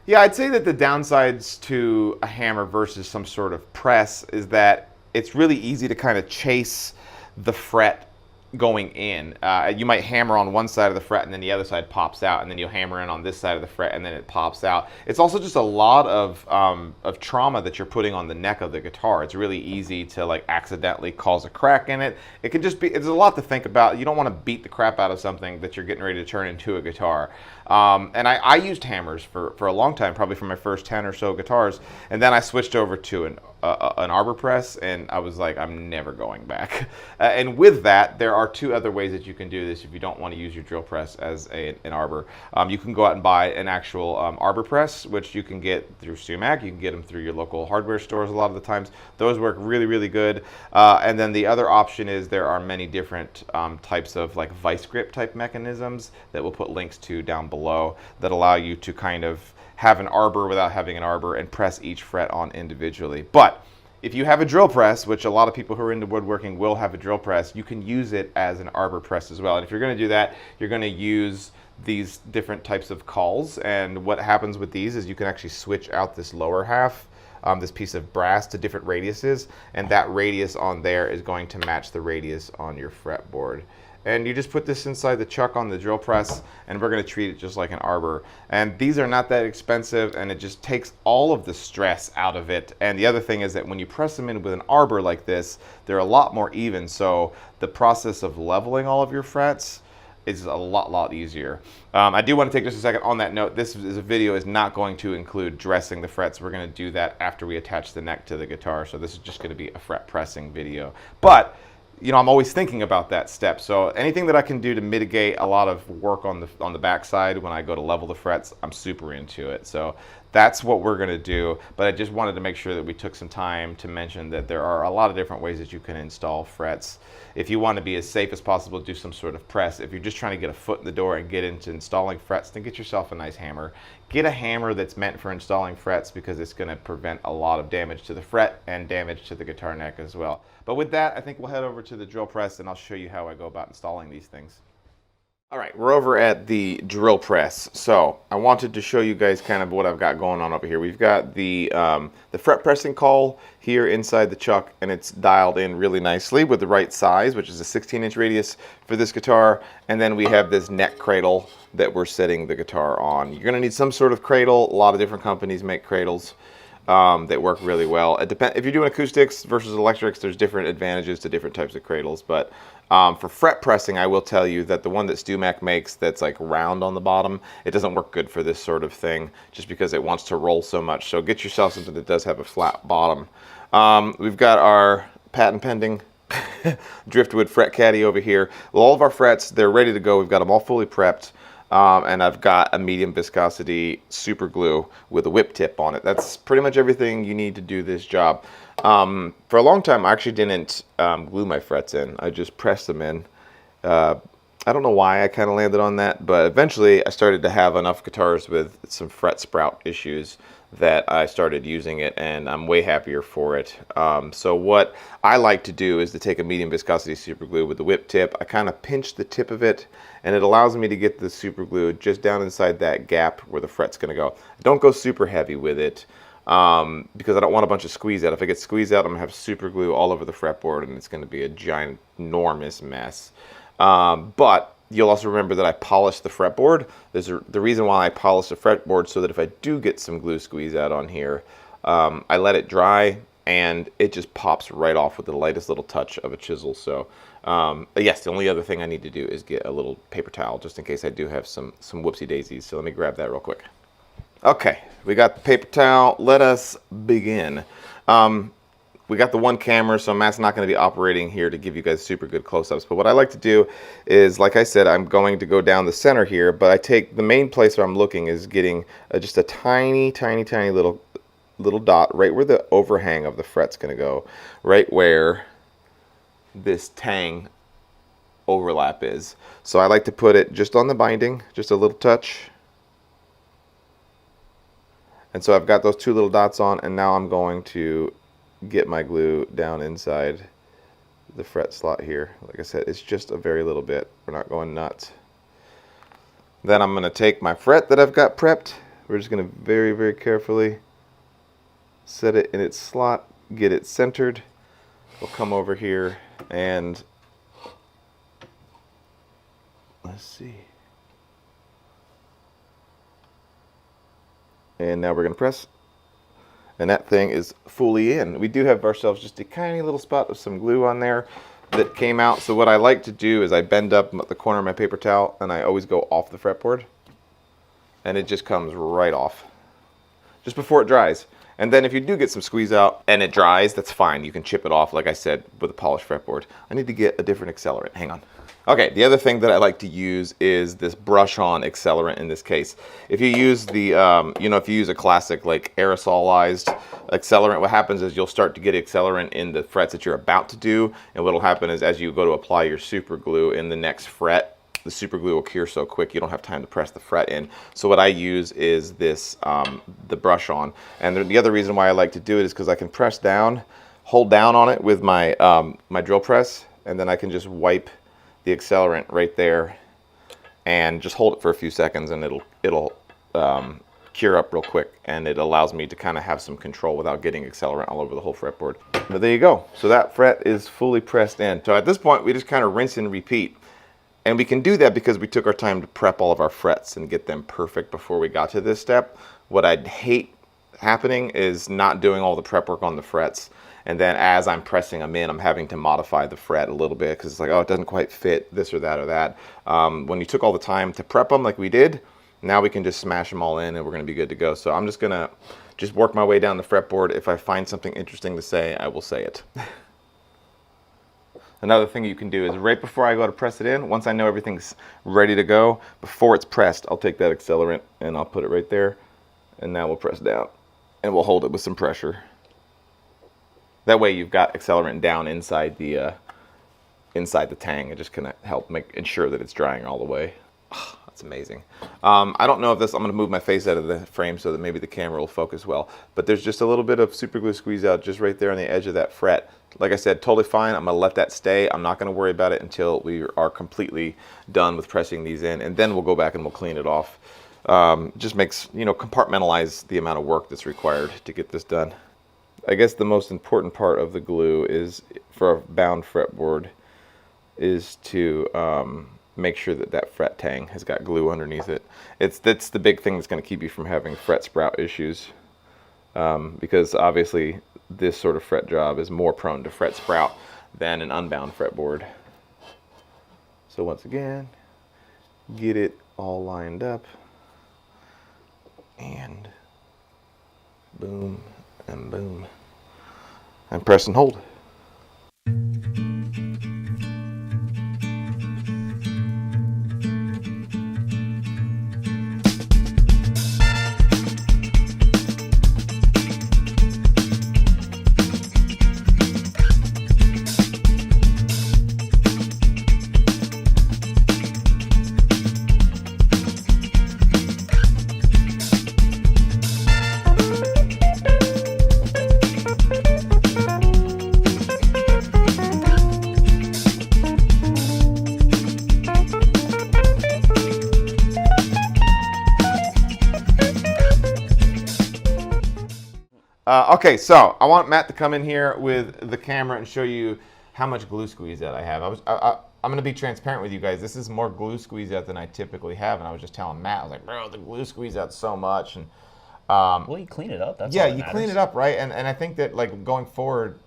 Yeah, I'd say that the downsides to a hammer versus some sort of press is that it's really easy to kind of chase the fret going in. You might hammer on one side of the fret and then the other side pops out, and then you'll hammer in on this side of the fret and then it pops out. It's also just a lot of trauma that you're putting on the neck of the guitar. It's really easy to like accidentally cause a crack in it. It can just be, it's a lot to think about. You don't want to beat the crap out of something that you're getting ready to turn into a guitar. And I used hammers for a long time, probably for my first 10 or so guitars, and then I switched over to an arbor press, and I was like, I'm never going back. And with that, there are two other ways that you can do this if you don't want to use your drill press as an arbor. You can go out and buy an actual arbor press, which you can get through StewMac. You can get them through your local hardware stores a lot of the times. Those work really good. And then the other option is there are many different types of like vice grip type mechanisms that we'll put links to down below that allow you to kind of have an arbor without having an arbor and press each fret on individually. But If you have a drill press, which a lot of people who are into woodworking will have a drill press, you can use it as an arbor press as well. And if you're going to do that, you're going to use these different types of cauls. And what happens with these is you can actually switch out this lower half, this piece of brass, to different radiuses, and that radius on there is going to match the radius on your fretboard. And you just put this inside the chuck on the drill press, and we're going to treat it just like an arbor. And these are not that expensive, and it just takes all of the stress out of it. And the other thing is that when you press them in with an arbor like this, they're a lot more even, so the process of leveling all of your frets is a lot easier. I do want to take just a second on that note. This video is not going to include dressing the frets. We're going to do that after we attach the neck to the guitar, so this is just going to be a fret pressing video. But you know, I'm always thinking about that step, so anything that I can do to mitigate a lot of work on the back side when I go to level the frets, I'm super into it. So that's what we're going to do, but I just wanted to make sure that we took some time to mention that there are a lot of different ways that you can install frets. If you want to be as safe as possible, do some sort of press. If you're just trying to get a foot in the door and get into installing frets, then get yourself a nice hammer. Get a hammer that's meant for installing frets, because it's going to prevent a lot of damage to the fret and damage to the guitar neck as well. But with that, I think we'll head over to the drill press and I'll show you how I go about installing these things. All right, we're over at the drill press. So I wanted to show you guys kind of what I've got going on over here. We've got the fret pressing caul here inside the chuck, and it's dialed in really nicely with the right size, which is a 16-inch radius for this guitar. And then we have this neck cradle that we're setting the guitar on. You're gonna need some sort of cradle. A lot of different companies make cradles that work really well. It depends if you're doing acoustics versus electrics. There's different advantages to different types of cradles, but for fret pressing, I will tell you that the one that StewMac makes that's like round on the bottom, it doesn't work good for this sort of thing, just because it wants to roll so much. So get yourself something that does have a flat bottom. We've got our patent pending driftwood fret caddy over here. Well, all of our frets, they're ready to go. We've got them all fully prepped. And I've got a medium viscosity super glue with a whip tip on it. That's pretty much everything you need to do this job. For a long time, I actually didn't glue my frets in. I just pressed them in. I don't know why I kind of landed on that, but eventually I started to have enough guitars with some fret sprout issues that I started using it, and I'm way happier for it. So what I like to do is to take a medium viscosity super glue with the whip tip. I kind of pinch the tip of it, and it allows me to get the super glue just down inside that gap where the fret's going to go. Don't go super heavy with it, because I don't want a bunch of squeeze out. If I get squeezed out, I'm going to have super glue all over the fretboard, and it's going to be a giant, enormous mess. But you'll also remember that I polished the fretboard. The reason why I polished the fretboard, so that if I do get some glue squeeze out on here, I let it dry, and it just pops right off with the lightest little touch of a chisel. So yes, the only other thing I need to do is get a little paper towel, just in case I do have some whoopsie daisies. So let me grab that real quick. Okay, we got the paper towel. Let us begin. We got the one camera, so Matt's not going to be operating here to give you guys super good close-ups. But what I like to do is, like I said, I'm going to go down the center here, but I take the main place where I'm looking is getting just a tiny little dot right where the overhang of the fret's going to go, right where this tang overlap is. So I like to put it just on the binding, just a little touch. And so I've got those two little dots on, and now I'm going to get my glue down inside the fret slot here. Like I said, it's just a very little bit. We're not going nuts. Then I'm going to take my fret that I've got prepped. We're just going to very carefully set it in its slot, get it centered. We'll come over here and let's see. And now we're going to press. And that thing is fully in. We do have ourselves just a tiny little spot of some glue on there that came out. So what I like to do is I bend up the corner of my paper towel, and I always go off the fretboard, and it just comes right off just before it dries. And then if you do get some squeeze out and it dries, that's fine. You can chip it off, like I said, with a polished fretboard. I need to get a different accelerant. Hang on. Okay, the other thing that I like to use is this brush-on accelerant in this case. If you use the, if you use a classic like aerosolized accelerant, what happens is you'll start to get accelerant in the frets that you're about to do, and what'll happen is as you go to apply your super glue in the next fret, the super glue will cure so quick you don't have time to press the fret in. So what I use is this, the brush-on. And the other reason why I like to do it is because I can press down, hold down on it with my my drill press, and then I can just wipe the accelerant right there and just hold it for a few seconds, and it'll cure up real quick, and it allows me to kind of have some control without getting accelerant all over the whole fretboard. But there you go. So that fret is fully pressed in. So at this point, we just kind of rinse and repeat. And we can do that because we took our time to prep all of our frets and get them perfect before we got to this step. What I'd hate happening is not doing all the prep work on the frets, and then as I'm pressing them in, I'm having to modify the fret a little bit because it's like, oh, it doesn't quite fit this or that or that. When you took all the time to prep them like we did, now we can just smash them all in and we're going to be good to go. So I'm just going to work my way down the fretboard. If I find something interesting to say, I will say it. Another thing you can do is right before I go to press it in, once I know everything's ready to go, before it's pressed, I'll take that accelerant and I'll put it right there, and now we'll press down and we'll hold it with some pressure. That way you've got accelerant down inside the tang. It just can help ensure that it's drying all the way. Oh, that's amazing. I don't know if this, I'm going to move my face out of the frame so that maybe the camera will focus well, but there's just a little bit of super glue squeeze out just right there on the edge of that fret. Like I said, totally fine. I'm going to let that stay. I'm not going to worry about it until we are completely done with pressing these in, and then we'll go back and we'll clean it off. Just makes, you know, compartmentalize the amount of work that's required to get this done. I guess the most important part of the glue is, for a bound fretboard, is to make sure that that fret tang has got glue underneath it. That's the big thing that's going to keep you from having fret sprout issues, because obviously this sort of fret job is more prone to fret sprout than an unbound fretboard. So once again, get it all lined up, and boom and boom, and press and hold. Okay, so I want Matt to come in here with the camera and show you how much glue squeeze out I have. I'm going to be transparent with you guys. This is more glue squeeze out than I typically have, and I was just telling Matt, I was like, bro, the glue squeeze out so much. And Well, you clean it up. That's yeah, all that you matters. clean it up, right? And I think that, like, going forward,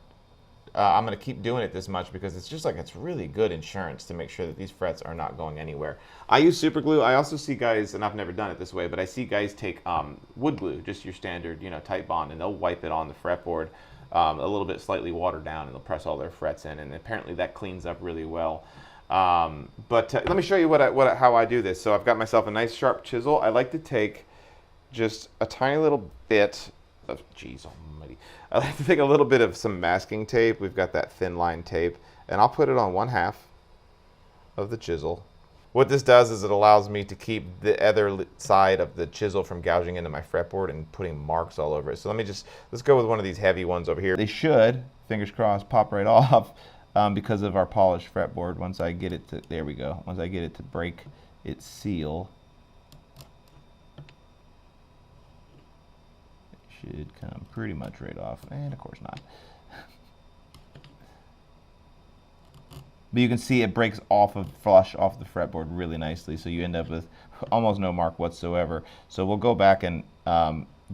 I'm going to keep doing it this much because it's just like, it's really good insurance to make sure that these frets are not going anywhere. I use super glue. I also see guys, and I've never done it this way, but I see guys take wood glue, just your standard, you know, tight bond, and they'll wipe it on the fretboard a little bit slightly watered down, and they'll press all their frets in, and apparently that cleans up really well. But let me show you how I do this. So I've got myself a nice sharp chisel. I like to take just a tiny little bit of, geez almighty, I like to take a little bit of some masking tape. We've got that thin line tape, and I'll put it on 1/2 of the chisel. What this does is it allows me to keep the other side of the chisel from gouging into my fretboard and putting marks all over it. So let's go with one of these heavy ones over here. They should, fingers crossed, pop right off because of our polished fretboard. Once I get it to, there we go. Once I get it to break its seal, should come pretty much right off, and of course not. But you can see it breaks flush off the fretboard really nicely, so you end up with almost no mark whatsoever. So we'll go back and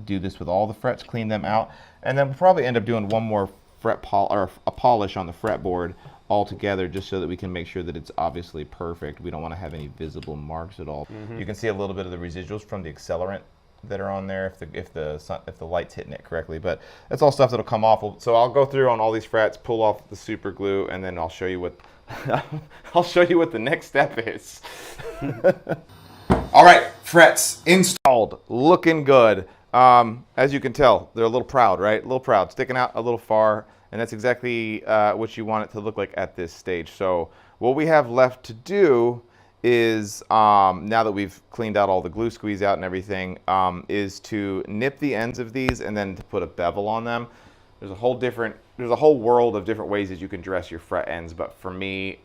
do this with all the frets, clean them out, and then we'll probably end up doing one more a polish on the fretboard altogether, just so that we can make sure that it's obviously perfect. We don't want to have any visible marks at all. You can see a little bit of the residuals from the accelerant that are on there if the light's hitting it correctly, but that's all stuff that'll come off. So I'll go through on all these frets, pull off the super glue, and then I'll show you what I'll show you what the next step is. All right, frets installed, looking good. As you can tell, they're a little proud, right? A little proud, sticking out a little far, and that's exactly what you want it to look like at this stage. So what we have left to do is, now that we've cleaned out all the glue squeeze out and everything, is to nip the ends of these and then to put a bevel on them. There's a whole different there's a whole world of different ways that you can dress your fret ends, but for me,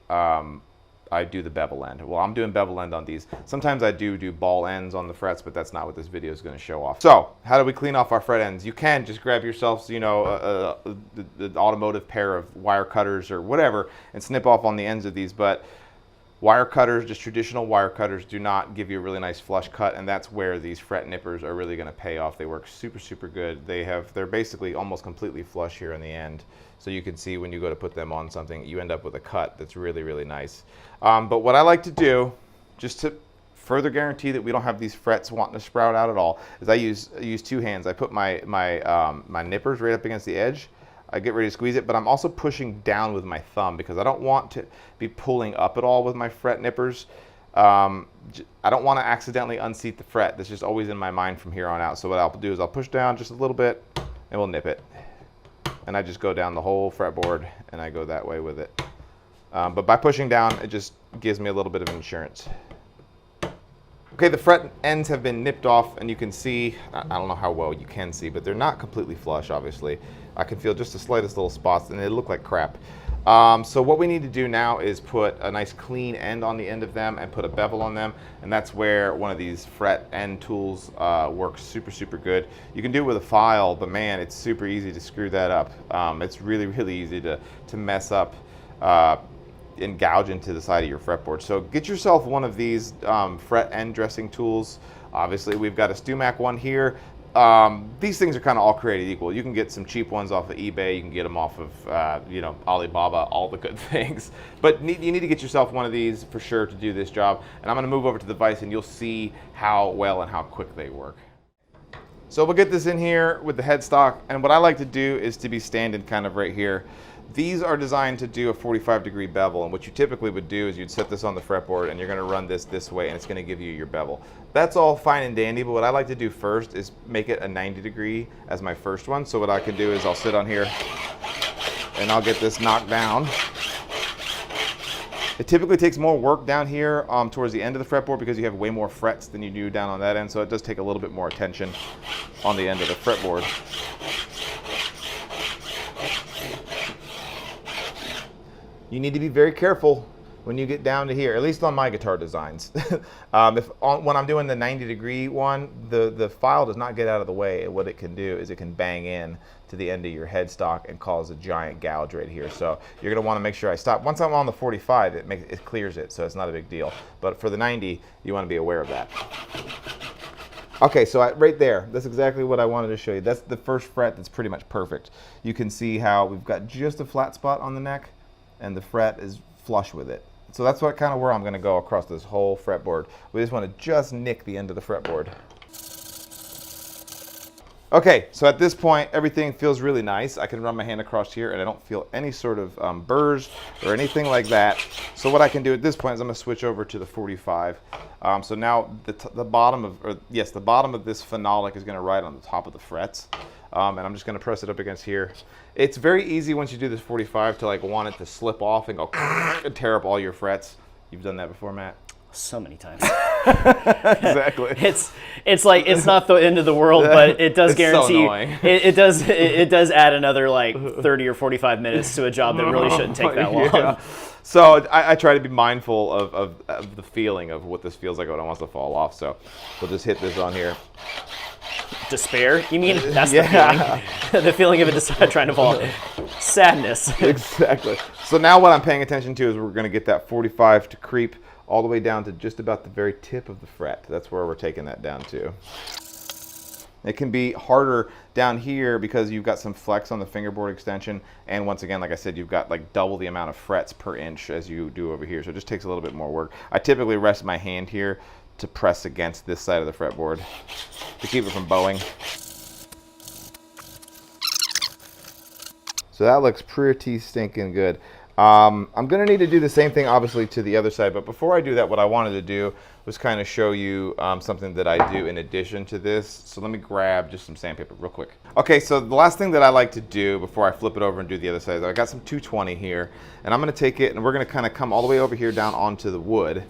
I do the bevel end. Well, I'm doing bevel end on these. Sometimes I do ball ends on the frets, but that's not what this video is going to show off. So, how do we clean off our fret ends? You can just grab yourselves, you know, the automotive pair of wire cutters or whatever, and snip off on the ends of these, but wire cutters, just traditional wire cutters, do not give you a really nice flush cut, and that's where these fret nippers are really going to pay off. They work super, super good. They're basically almost completely flush here in the end, so you can see when you go to put them on something, you end up with a cut that's really, really nice. But what I like to do, just to further guarantee that we don't have these frets wanting to sprout out at all, is I use two hands. I put my nippers right up against the edge. I get ready to squeeze it, but I'm also pushing down with my thumb because I don't want to be pulling up at all with my fret nippers. I don't want to accidentally unseat the fret. That's just always in my mind from here on out. So what I'll do is I'll push down just a little bit and we'll nip it. And I just go down the whole fretboard and I go that way with it. But by pushing down, it just gives me a little bit of insurance. Okay, the fret ends have been nipped off, and you can see, I don't know how well you can see, but they're not completely flush, obviously. I can feel just the slightest little spots, and they look like crap. So what we need to do now is put a nice clean end on the end of them and put a bevel on them, and that's where one of these fret end tools works super, super good. You can do it with a file, but man, it's super easy to screw that up. It's really, really easy to mess up and gouge into the side of your fretboard. So get yourself one of these fret end dressing tools. Obviously, we've got a StewMac one here. These things are kind of all created equal. You can get some cheap ones off of eBay. You can get them off of you know, Alibaba, all the good things. But you need to get yourself one of these for sure to do this job. And I'm going to move over to the vise, and you'll see how well and how quick they work. So we'll get this in here with the headstock, and what I like to do is to be standing kind of right here. These are designed to do a 45-degree bevel, and what you typically would do is you'd set this on the fretboard and you're going to run this way, and it's going to give you your bevel. That's all fine and dandy, but what I like to do first is make it a 90-degree as my first one. So what I can do is I'll sit on here and I'll get this knocked down. It typically takes more work down here towards the end of the fretboard because you have way more frets than you do down on that end, so it does take a little bit more attention on the end of the fretboard. You need to be very careful when you get down to here, at least on my guitar designs. When I'm doing the 90-degree one, the file does not get out of the way, and what it can do is it can bang in to the end of your headstock and cause a giant gouge right here. So you're going to want to make sure I stop. Once I'm on the 45, it clears it, so it's not a big deal. But for the 90, you want to be aware of that. Okay, so right there, that's exactly what I wanted to show you. That's the first fret that's pretty much perfect. You can see how we've got just a flat spot on the neck, and the fret is flush with it. So that's what kind of where I'm going to go across this whole fretboard. We just want to just nick the end of the fretboard. Okay, so at this point, everything feels really nice. I can run my hand across here and I don't feel any sort of burrs or anything like that. So what I can do at this point is I'm going to switch over to the 45. So now the bottom of this phenolic is going to ride on the top of the frets. And I'm just going to press it up against here. It's very easy once you do this 45 to like want it to slip off and go and tear up all your frets. You've done that before, Matt? So many times. Exactly. It's like, it's not the end of the world, but it does guarantee so annoying. it does add another like 30 or 45 minutes to a job that really shouldn't take that long. Yeah. So I try to be mindful of the feeling of what this feels like when it wants to fall off. So we'll just hit this on here. Despair? You mean that's the feeling? The feeling of it trying to fall. Sadness. Exactly. So now what I'm paying attention to is we're going to get that 45 to creep all the way down to just about the very tip of the fret. That's where we're taking that down to. It can be harder down here because you've got some flex on the fingerboard extension, and once again, like I said, you've got like double the amount of frets per inch as you do over here, so it just takes a little bit more work. I typically rest my hand here to press against this side of the fretboard to keep it from bowing. So that looks pretty stinking good. I'm going to need to do the same thing, obviously, to the other side. But before I do that, what I wanted to do was kind of show you something that I do in addition to this. So let me grab just some sandpaper real quick. Okay, so the last thing that I like to do before I flip it over and do the other side, I got some 220 here. And I'm going to take it, and we're going to kind of come all the way over here down onto the wood.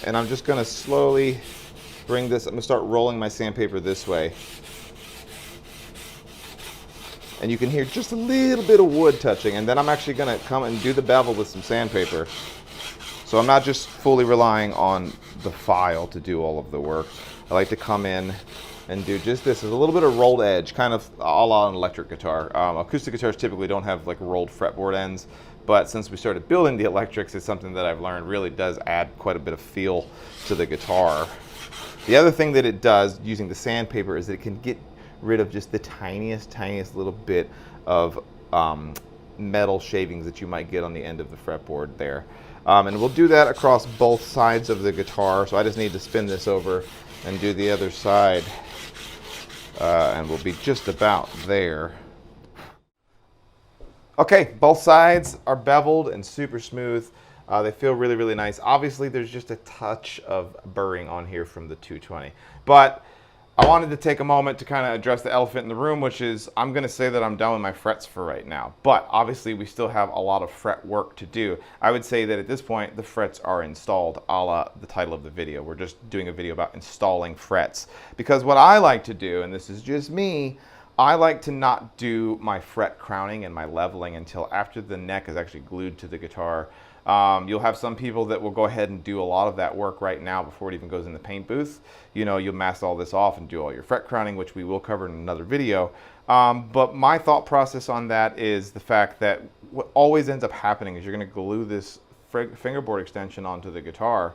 And I'm just going to slowly bring this, I'm going to start rolling my sandpaper this way. and you can hear just a little bit of wood touching, and then I'm actually gonna come and do the bevel with some sandpaper. So I'm not just fully relying on the file to do all of the work. I like to come in and do just this. There's a little bit of rolled edge, kind of a la an electric guitar. Acoustic guitars typically don't have like rolled fretboard ends, but since we started building the electrics, it's something that I've learned really does add quite a bit of feel to the guitar. The other thing that it does using the sandpaper is that it can get rid of just the tiniest little bit of metal shavings that you might get on the end of the fretboard there. And we'll do that across both sides of the guitar. So I just need to spin this over and do the other side. And we'll be just about there. Okay, both sides are beveled and super smooth. They feel really nice. Obviously, there's just a touch of burring on here from the 220. But I wanted to take a moment to kind of address the elephant in the room, which is I'm going to say that I'm done with my frets for right now. But obviously, we still have a lot of fret work to do. I would say that at this point, the frets are installed, a la the title of the video. We're just doing a video about installing frets. Because what I like to do, and this is just me, I like to not do my fret crowning and my leveling until after the neck is actually glued to the guitar. You'll have some people that will go ahead and do a lot of that work right now before it even goes in the paint booth. You know, you'll mask all this off and do all your fret crowning, which we will cover in another video. But my thought process on that is the fact that what always ends up happening is you're going to glue this fingerboard extension onto the guitar.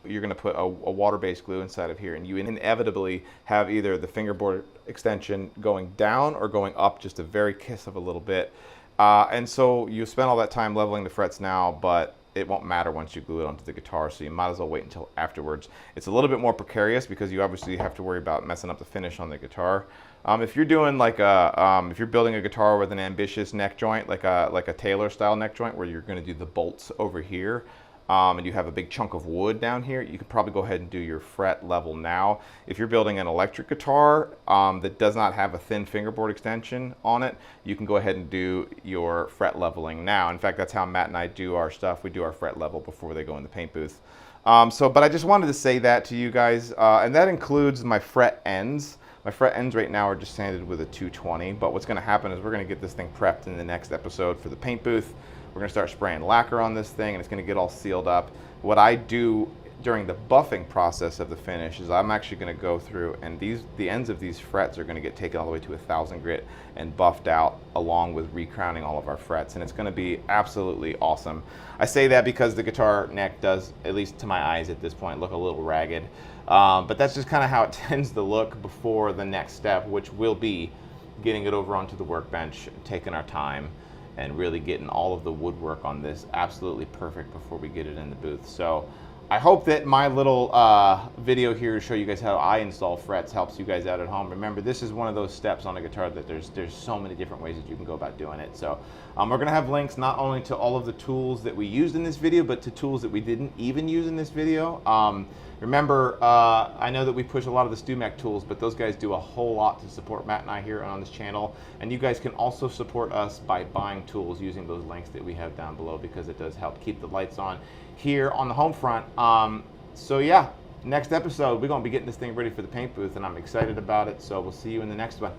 You're going to put a water-based glue inside of here, and you inevitably have either the fingerboard extension going down or going up just a very kiss of a little bit. And so you spend all that time leveling the frets now, but it won't matter once you glue it onto the guitar, so you might as well wait until afterwards. It's a little bit more precarious because you obviously have to worry about messing up the finish on the guitar. If you're doing like if you're building a guitar with an ambitious neck joint, like a Taylor style neck joint where you're going to do the bolts over here, and you have a big chunk of wood down here, you could probably go ahead and do your fret level now. If you're building an electric guitar that does not have a thin fingerboard extension on it, you can go ahead and do your fret leveling now. In fact, that's how Matt and I do our stuff. We do our fret level before they go in the paint booth. But I just wanted to say that to you guys, and that includes my fret ends. My fret ends right now are just sanded with a 220, but what's going to happen is we're going to get this thing prepped in the next episode for the paint booth. We're going to start spraying lacquer on this thing, and it's going to get all sealed up. What I do during the buffing process of the finish is I'm actually going to go through, and the ends of these frets are going to get taken all the way to 1000 grit and buffed out along with recrowning all of our frets, and it's going to be absolutely awesome. I say that because the guitar neck does, at least to my eyes at this point, look a little ragged. But that's just kind of how it tends to look before the next step, which will be getting it over onto the workbench, taking our time, and really getting all of the woodwork on this absolutely perfect before we get it in the booth. So I hope that my little video here to show you guys how I install frets helps you guys out at home. Remember, this is one of those steps on a guitar that there's so many different ways that you can go about doing it. So we're gonna have links not only to all of the tools that we used in this video, but to tools that we didn't even use in this video. Remember, I know that we push a lot of the StewMac tools, but those guys do a whole lot to support Matt and I here on this channel. And you guys can also support us by buying tools using those links that we have down below, because it does help keep the lights on here on the home front. So yeah, next episode, we're gonna be getting this thing ready for the paint booth, and I'm excited about it. So we'll see you in the next one.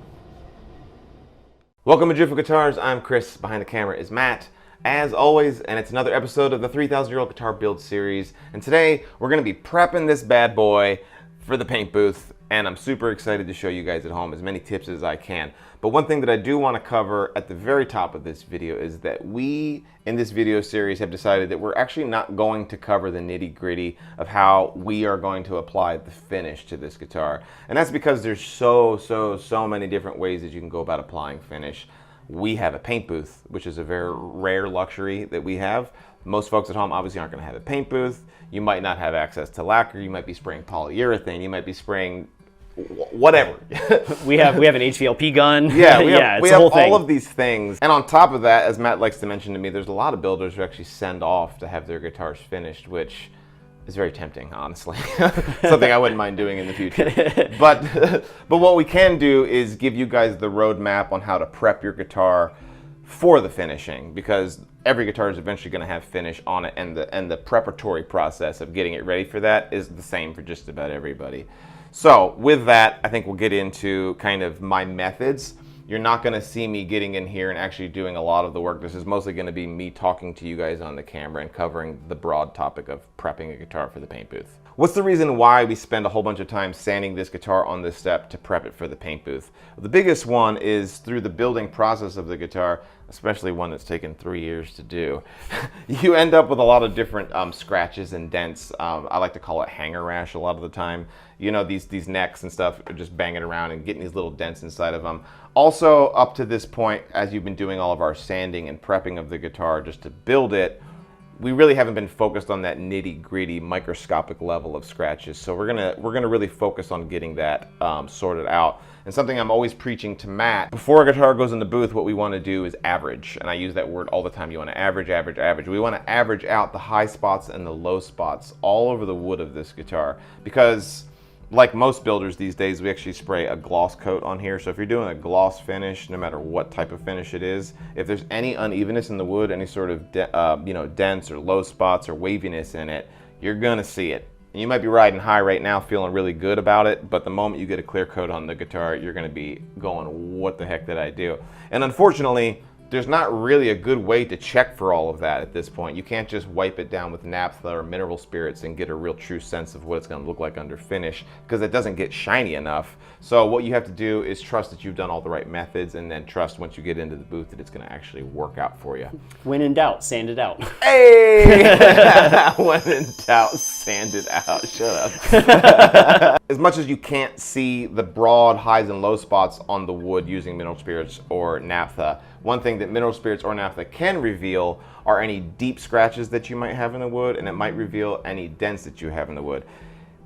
Welcome to Driftwood Guitars. I'm Chris. Behind the camera is Matt, as always, and it's another episode of the 3,000-year-old guitar build series. And today we're going to be prepping this bad boy for the paint booth, and I'm super excited to show you guys at home as many tips as I can. But one thing that I do want to cover at the very top of this video is that we, in this video series, have decided that we're actually not going to cover the nitty-gritty of how we are going to apply the finish to this guitar. And that's because there's so many different ways that you can go about applying finish. We have a paint booth, which is a very rare luxury that we have. Most folks at home obviously aren't going to have a paint booth. You might not have access to lacquer. You might be spraying polyurethane. You might be spraying whatever. we have an HVLP gun. Yeah, we have, it's a whole thing. All of these things. And on top of that, as Matt likes to mention to me, there's a lot of builders who actually send off to have their guitars finished, which is very tempting, honestly. Something I wouldn't mind doing in the future. But what we can do is give you guys the roadmap on how to prep your guitar for the finishing, because every guitar is eventually going to have finish on it, and the preparatory process of getting it ready for that is the same for just about everybody. So with that, I think we'll get into kind of my methods. you're not going to see me getting in here and actually doing a lot of the work. This is mostly going to be me talking to you guys on the camera and covering the broad topic of prepping a guitar for the paint booth. What's the reason why we spend a whole bunch of time sanding this guitar on this step to prep it for the paint booth? The biggest one is through the building process of the guitar, especially one that's taken 3 years to do. You end up with a lot of different scratches and dents. I like to call it hanger rash a lot of the time. You know, these necks and stuff are just banging around and getting these little dents inside of them. Also, up to this point, as you've been doing all of our sanding and prepping of the guitar just to build it, we really haven't been focused on that nitty-gritty microscopic level of scratches. So we're gonna really focus on getting that sorted out. And something I'm always preaching to Matt, before a guitar goes in the booth, what we want to do is average. And I use that word all the time. You want to average, average, average. We want to average out the high spots and the low spots all over the wood of this guitar, because like most builders these days, we actually spray a gloss coat on here. So if you're doing a gloss finish, no matter what type of finish it is, if there's any unevenness in the wood, any sort of dents or low spots or waviness in it, you're gonna see it. And you might be riding high right now, feeling really good about it, but the moment you get a clear coat on the guitar, you're gonna be going, what the heck did I do? And unfortunately, there's not really a good way to check for all of that at this point. You can't just wipe it down with naphtha or mineral spirits and get a real true sense of what it's going to look like under finish, because it doesn't get shiny enough. So what you have to do is trust that you've done all the right methods, and then trust once you get into the booth that it's going to actually work out for you. When in doubt, sand it out. Hey! When in doubt, sand it out. Shut up. As much as you can't see the broad highs and low spots on the wood using mineral spirits or naphtha, one thing that mineral spirits or naphtha can reveal are any deep scratches that you might have in the wood, and it might reveal any dents that you have in the wood.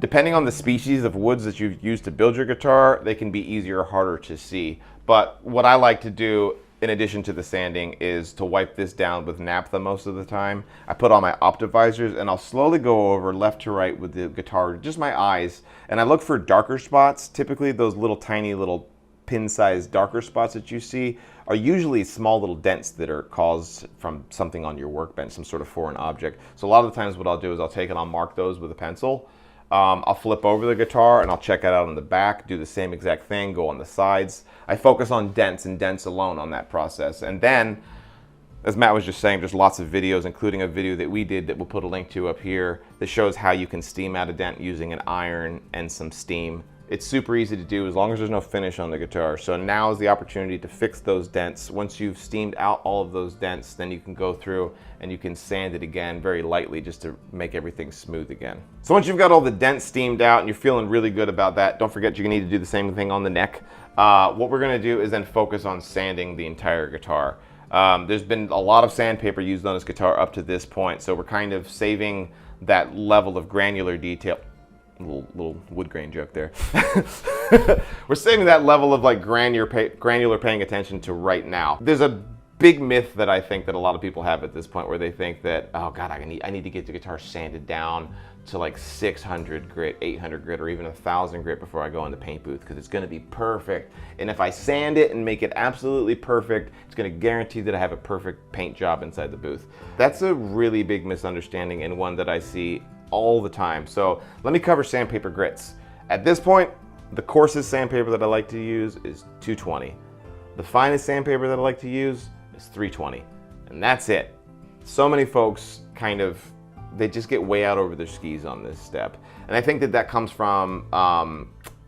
Depending on the species of woods that you've used to build your guitar, they can be easier or harder to see. But what I like to do, in addition to the sanding, is to wipe this down with naphtha most of the time. I put on my optivisors and I'll slowly go over left to right with the guitar, just my eyes, and I look for darker spots. Typically those little tiny little pin-sized darker spots that you see are usually small little dents that are caused from something on your workbench, some sort of foreign object. So a lot of the times what I'll do is I'll take and I'll mark those with a pencil. I'll flip over the guitar and I'll check it out on the back, do the same exact thing, go on the sides. I focus on dents and dents alone on that process. And then, as Matt was just saying, there's lots of videos, including a video that we did that we'll put a link to up here, that shows how you can steam out a dent using an iron and some steam. It's super easy to do as long as there's no finish on the guitar. So now is the opportunity to fix those dents. Once you've steamed out all of those dents, then you can go through and you can sand it again very lightly just to make everything smooth again. So once you've got all the dents steamed out and you're feeling really good about that, don't forget you're gonna need to do the same thing on the neck. What we're gonna do is then focus on sanding the entire guitar. There's been a lot of sandpaper used on this guitar up to this point, so we're kind of saving that level of granular detail. Little wood grain joke there. We're saving that level of like granular paying attention to right now. There's a big myth that I think that a lot of people have at this point where they think that, oh God, I need to get the guitar sanded down to like 600 grit, 800 grit, or even 1000 grit before I go in the paint booth, because it's gonna be perfect. And if I sand it and make it absolutely perfect, it's gonna guarantee that I have a perfect paint job inside the booth. That's a really big misunderstanding, and one that I see all the time. So let me cover sandpaper grits. At this point, the coarsest sandpaper that I like to use is 220. The finest sandpaper that I like to use is 320. And that's it. So many folks they just get way out over their skis on this step. And I think that that comes from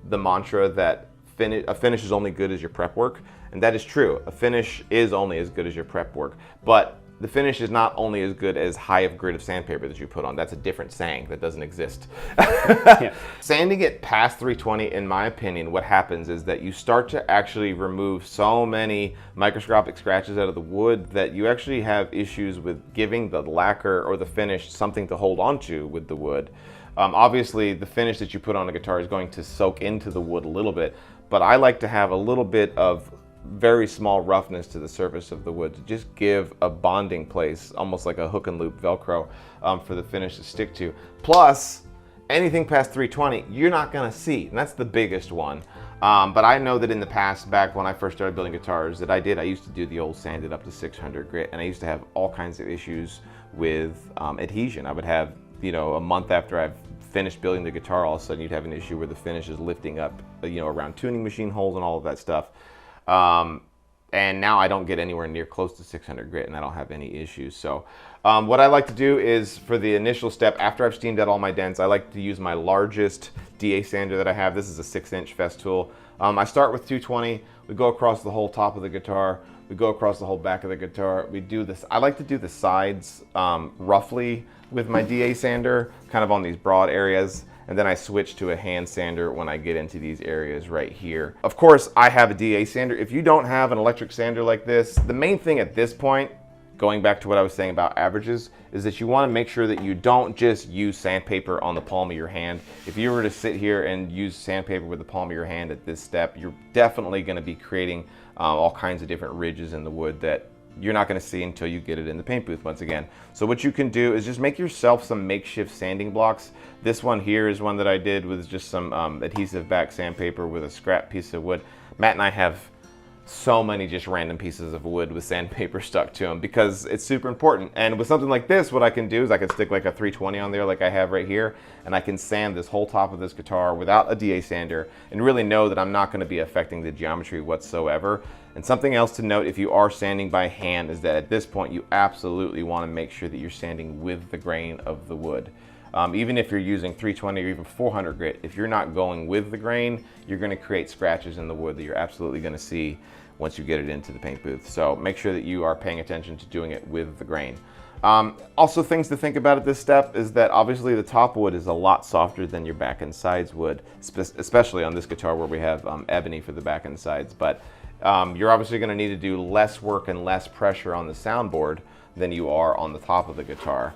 the mantra that a finish is only good as your prep work. And that is true. A finish is only as good as your prep work. But the finish is not only as good as high of grit of sandpaper that you put on. That's a different saying that doesn't exist. Yeah. Sanding it past 320, in my opinion, what happens is that you start to actually remove so many microscopic scratches out of the wood that you actually have issues with giving the lacquer or the finish something to hold onto with the wood. Obviously, the finish that you put on a guitar is going to soak into the wood a little bit, but I like to have a little bit of very small roughness to the surface of the wood to just give a bonding place, almost like a hook and loop Velcro, for the finish to stick to. Plus, anything past 320, you're not gonna see, and that's the biggest one. But I know that in the past, back when I first started building guitars, I used to do the old sanded up to 600 grit, and I used to have all kinds of issues with adhesion. I would have, a month after I've finished building the guitar, all of a sudden you'd have an issue where the finish is lifting up, around tuning machine holes and all of that stuff. And now I don't get anywhere near close to 600 grit, and I don't have any issues. So what I like to do is, for the initial step, after I've steamed out all my dents, I like to use my largest DA sander that I have. This is a 6-inch Festool. I start with 220. We go across the whole top of the guitar. We go across the whole back of the guitar. We do this. I like to do the sides roughly with my DA sander, kind of on these broad areas. And then I switch to a hand sander when I get into these areas right here. Of course, I have a DA sander. If you don't have an electric sander like this, the main thing at this point, going back to what I was saying about averages, is that you want to make sure that you don't just use sandpaper on the palm of your hand. If you were to sit here and use sandpaper with the palm of your hand at this step, you're definitely going to be creating all kinds of different ridges in the wood that you're not going to see until you get it in the paint booth once again. So what you can do is just make yourself some makeshift sanding blocks. This one here is one that I did with just some adhesive back sandpaper with a scrap piece of wood. Matt and I have so many just random pieces of wood with sandpaper stuck to them because it's super important. And with something like this, what I can do is I can stick like a 320 on there like I have right here, and I can sand this whole top of this guitar without a DA sander and really know that I'm not going to be affecting the geometry whatsoever. And something else to note if you are sanding by hand is that at this point you absolutely want to make sure that you're sanding with the grain of the wood. Even if you're using 320 or even 400 grit, if you're not going with the grain, you're going to create scratches in the wood that you're absolutely going to see once you get it into the paint booth. So make sure that you are paying attention to doing it with the grain. Also, things to think about at this step is that obviously the top wood is a lot softer than your back and sides wood, especially on this guitar where we have ebony for the back and sides. But you're obviously going to need to do less work and less pressure on the soundboard than you are on the top of the guitar.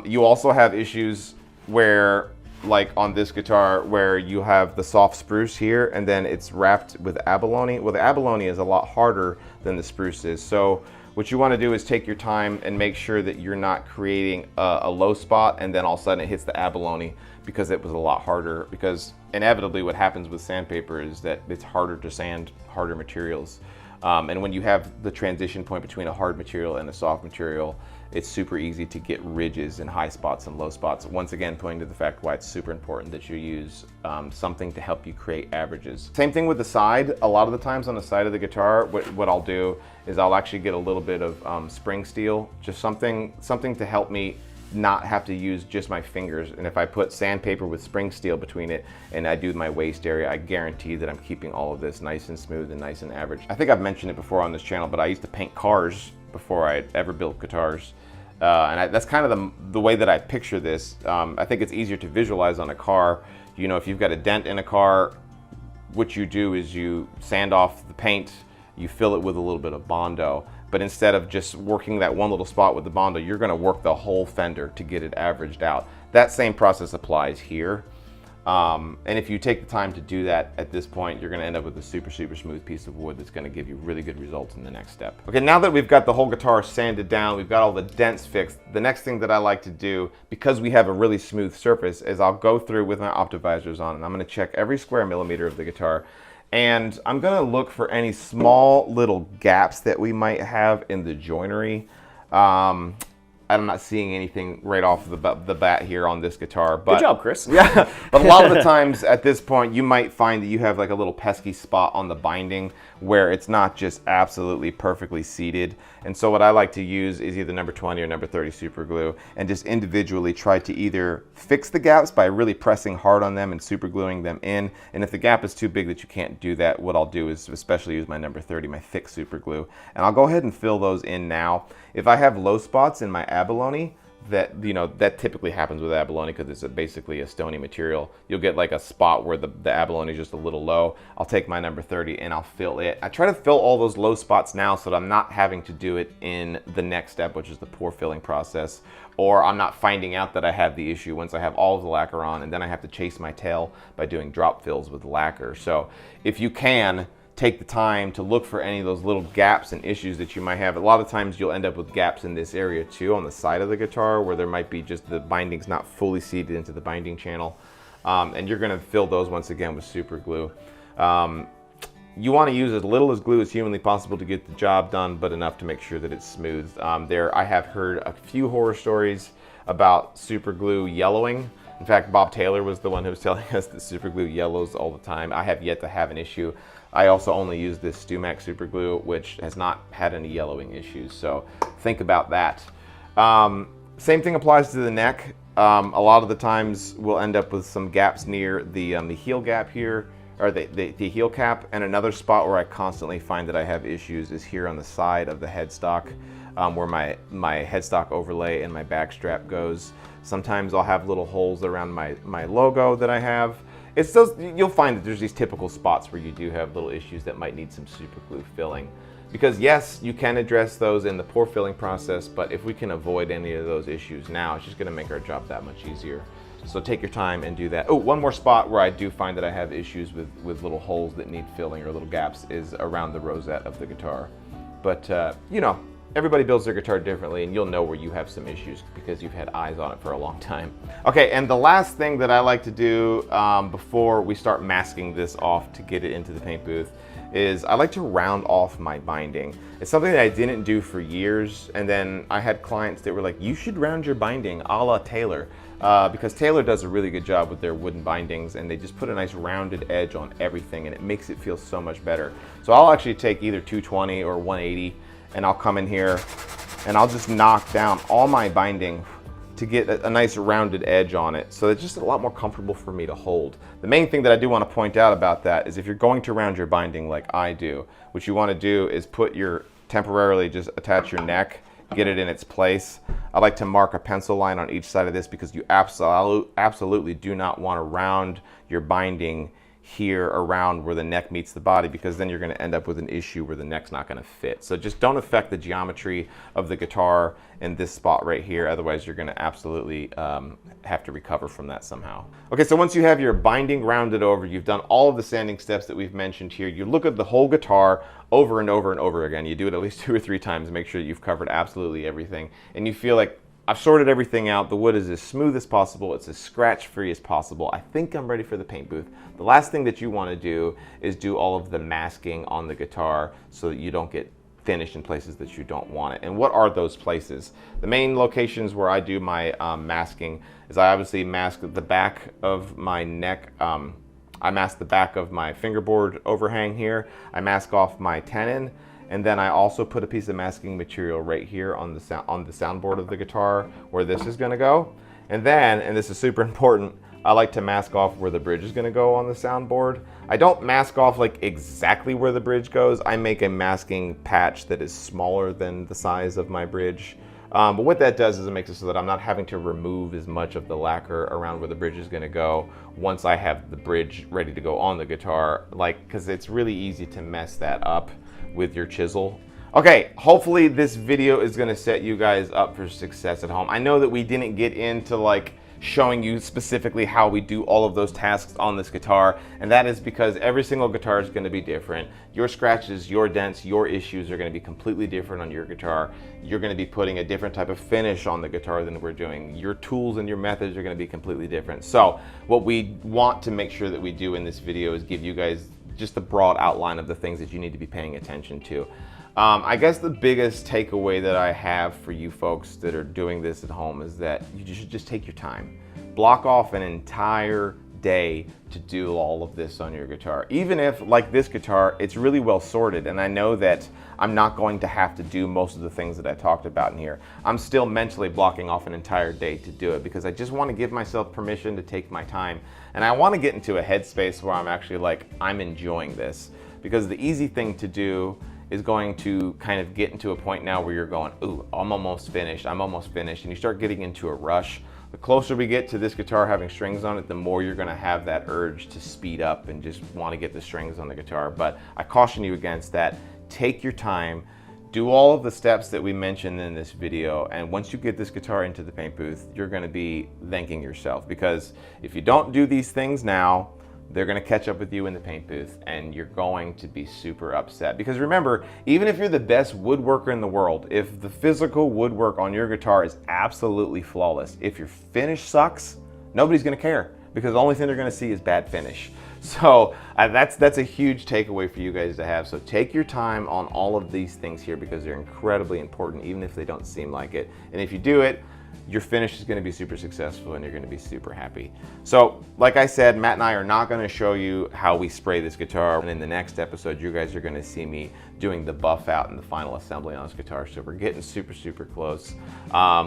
You also have issues where, like on this guitar, where you have the soft spruce here and then it's wrapped with abalone. Well, the abalone is a lot harder than the spruce is. So what you want to do is take your time and make sure that you're not creating a low spot and then all of a sudden it hits the abalone because it was a lot harder. Because inevitably what happens with sandpaper is that it's harder to sand harder materials. And when you have the transition point between a hard material and a soft material, it's super easy to get ridges and high spots and low spots. Once again, pointing to the fact why it's super important that you use something to help you create averages. Same thing with the side. A lot of the times on the side of the guitar, what I'll do is I'll actually get a little bit of spring steel, just something to help me not have to use just my fingers. And if I put sandpaper with spring steel between it and I do my waist area, I guarantee that I'm keeping all of this nice and smooth and nice and average. I think I've mentioned it before on this channel, but I used to paint cars before I ever built guitars. That's kind of the way that I picture this. I think it's easier to visualize on a car. You know, if you've got a dent in a car, what you do is you sand off the paint, you fill it with a little bit of Bondo. But instead of just working that one little spot with the Bondo, you're going to work the whole fender to get it averaged out. That same process applies here. And if you take the time to do that at this point, you're going to end up with a super, super smooth piece of wood that's going to give you really good results in the next step. Okay, now that we've got the whole guitar sanded down, we've got all the dents fixed, the next thing that I like to do, because we have a really smooth surface, is I'll go through with my optivisors on and I'm going to check every square millimeter of the guitar. And I'm going to look for any small little gaps that we might have in the joinery. I'm not seeing anything right off the bat here on this guitar. But, good job, Chris. Yeah, but a lot of the times at this point, you might find that you have like a little pesky spot on the binding where it's not just absolutely perfectly seated. And so what I like to use is either number 20 or number 30 super glue and just individually try to either fix the gaps by really pressing hard on them and super gluing them in. And if the gap is too big that you can't do that, what I'll do is especially use my number 30, my thick super glue. And I'll go ahead and fill those in now. If I have low spots in my abalone, that typically happens with abalone because it's basically a stony material. You'll get like a spot where the abalone is just a little low. I'll take my number 30 and I'll fill it. I try to fill all those low spots now so that I'm not having to do it in the next step, which is the pour filling process, or I'm not finding out that I have the issue once I have all of the lacquer on and then I have to chase my tail by doing drop fills with lacquer. So if you can, take the time to look for any of those little gaps and issues that you might have. A lot of times you'll end up with gaps in this area too on the side of the guitar where there might be just the bindings not fully seated into the binding channel. And you're gonna fill those once again with super glue. You wanna use as little as glue as humanly possible to get the job done, but enough to make sure that it's smooth. I have heard a few horror stories about super glue yellowing. In fact, Bob Taylor was the one who was telling us that super glue yellows all the time. I have yet to have an issue. I also only use this StewMac super glue, which has not had any yellowing issues, so think about that. Same thing applies to the neck. A lot of the times we'll end up with some gaps near the heel gap here, or the heel cap, and another spot where I constantly find that I have issues is here on the side of the headstock, where my headstock overlay and my back strap goes. Sometimes I'll have little holes around my logo that I have. It's those, you'll find that there's these typical spots where you do have little issues that might need some super glue filling. Because yes, you can address those in the pour filling process, but if we can avoid any of those issues now, it's just gonna make our job that much easier. So take your time and do that. Oh, one more spot where I do find that I have issues with little holes that need filling or little gaps is around the rosette of the guitar. But you know, everybody builds their guitar differently, and you'll know where you have some issues because you've had eyes on it for a long time. Okay, and the last thing that I like to do before we start masking this off to get it into the paint booth is I like to round off my binding. It's something that I didn't do for years, and then I had clients that were like, you should round your binding a la Taylor, because Taylor does a really good job with their wooden bindings, and they just put a nice rounded edge on everything, and it makes it feel so much better. So I'll actually take either 220 or 180, and I'll come in here and I'll just knock down all my binding to get a nice rounded edge on it, so it's just a lot more comfortable for me to hold. The main thing that I do want to point out about that is if you're going to round your binding like I do, what you want to do is temporarily just attach your neck, get it in its place. I like to mark a pencil line on each side of this because you absolutely do not want to round your binding here around where the neck meets the body, because then you're going to end up with an issue where the neck's not going to fit. So just don't affect the geometry of the guitar in this spot right here, otherwise you're going to absolutely have to recover from that somehow. Okay, so once you have your binding rounded over, you've done all of the sanding steps that we've mentioned here, you look at the whole guitar over and over and over again. You do it at least 2 or 3 times, make sure that you've covered absolutely everything, and you feel like I've sorted everything out. The wood is as smooth as possible. It's as scratch-free as possible. I think I'm ready for the paint booth. The last thing that you want to do is do all of the masking on the guitar so that you don't get finished in places that you don't want it. And what are those places? The main locations where I do my masking is I obviously mask the back of my neck. I mask the back of my fingerboard overhang here. I mask off my tenon. And then I also put a piece of masking material right here on the soundboard of the guitar where this is going to go. And then, and this is super important, I like to mask off where the bridge is going to go on the soundboard. I don't mask off like exactly where the bridge goes. I make a masking patch that is smaller than the size of my bridge. But what that does is it makes it so that I'm not having to remove as much of the lacquer around where the bridge is going to go once I have the bridge ready to go on the guitar, because it's really easy to mess that up with your chisel. Okay, hopefully this video is going to set you guys up for success at home. I know that we didn't get into like showing you specifically how we do all of those tasks on this guitar, and that is because every single guitar is going to be different. Your scratches, your dents, your issues are going to be completely different on your guitar. You're going to be putting a different type of finish on the guitar than we're doing. Your tools and your methods are going to be completely different. So what we want to make sure that we do in this video is give you guys just the broad outline of the things that you need to be paying attention to. I guess the biggest takeaway that I have for you folks that are doing this at home is that you should just take your time. Block off an entire day to do all of this on your guitar. Even if, like this guitar, it's really well sorted, and I know that I'm not going to have to do most of the things that I talked about in here. I'm still mentally blocking off an entire day to do it because I just want to give myself permission to take my time, and I want to get into a headspace where I'm actually like, I'm enjoying this, because the easy thing to do is going to kind of get into a point now where you're going, ooh, I'm almost finished, and you start getting into a rush. The closer we get to this guitar having strings on it, the more you're gonna have that urge to speed up and just wanna get the strings on the guitar. But I caution you against that. Take your time, do all of the steps that we mentioned in this video, and once you get this guitar into the paint booth, you're gonna be thanking yourself, because if you don't do these things now, they're going to catch up with you in the paint booth, and you're going to be super upset. Because remember, even if you're the best woodworker in the world, if the physical woodwork on your guitar is absolutely flawless, if your finish sucks, nobody's going to care, because the only thing they're going to see is bad finish. So that's a huge takeaway for you guys to have. So take your time on all of these things here, because they're incredibly important, even if they don't seem like it. And if you do it, your finish is going to be super successful and you're going to be super happy. So like I said, Matt and I are not going to show you how we spray this guitar, and in the next episode you guys are going to see me doing the buff out and the final assembly on this guitar. So we're getting super close.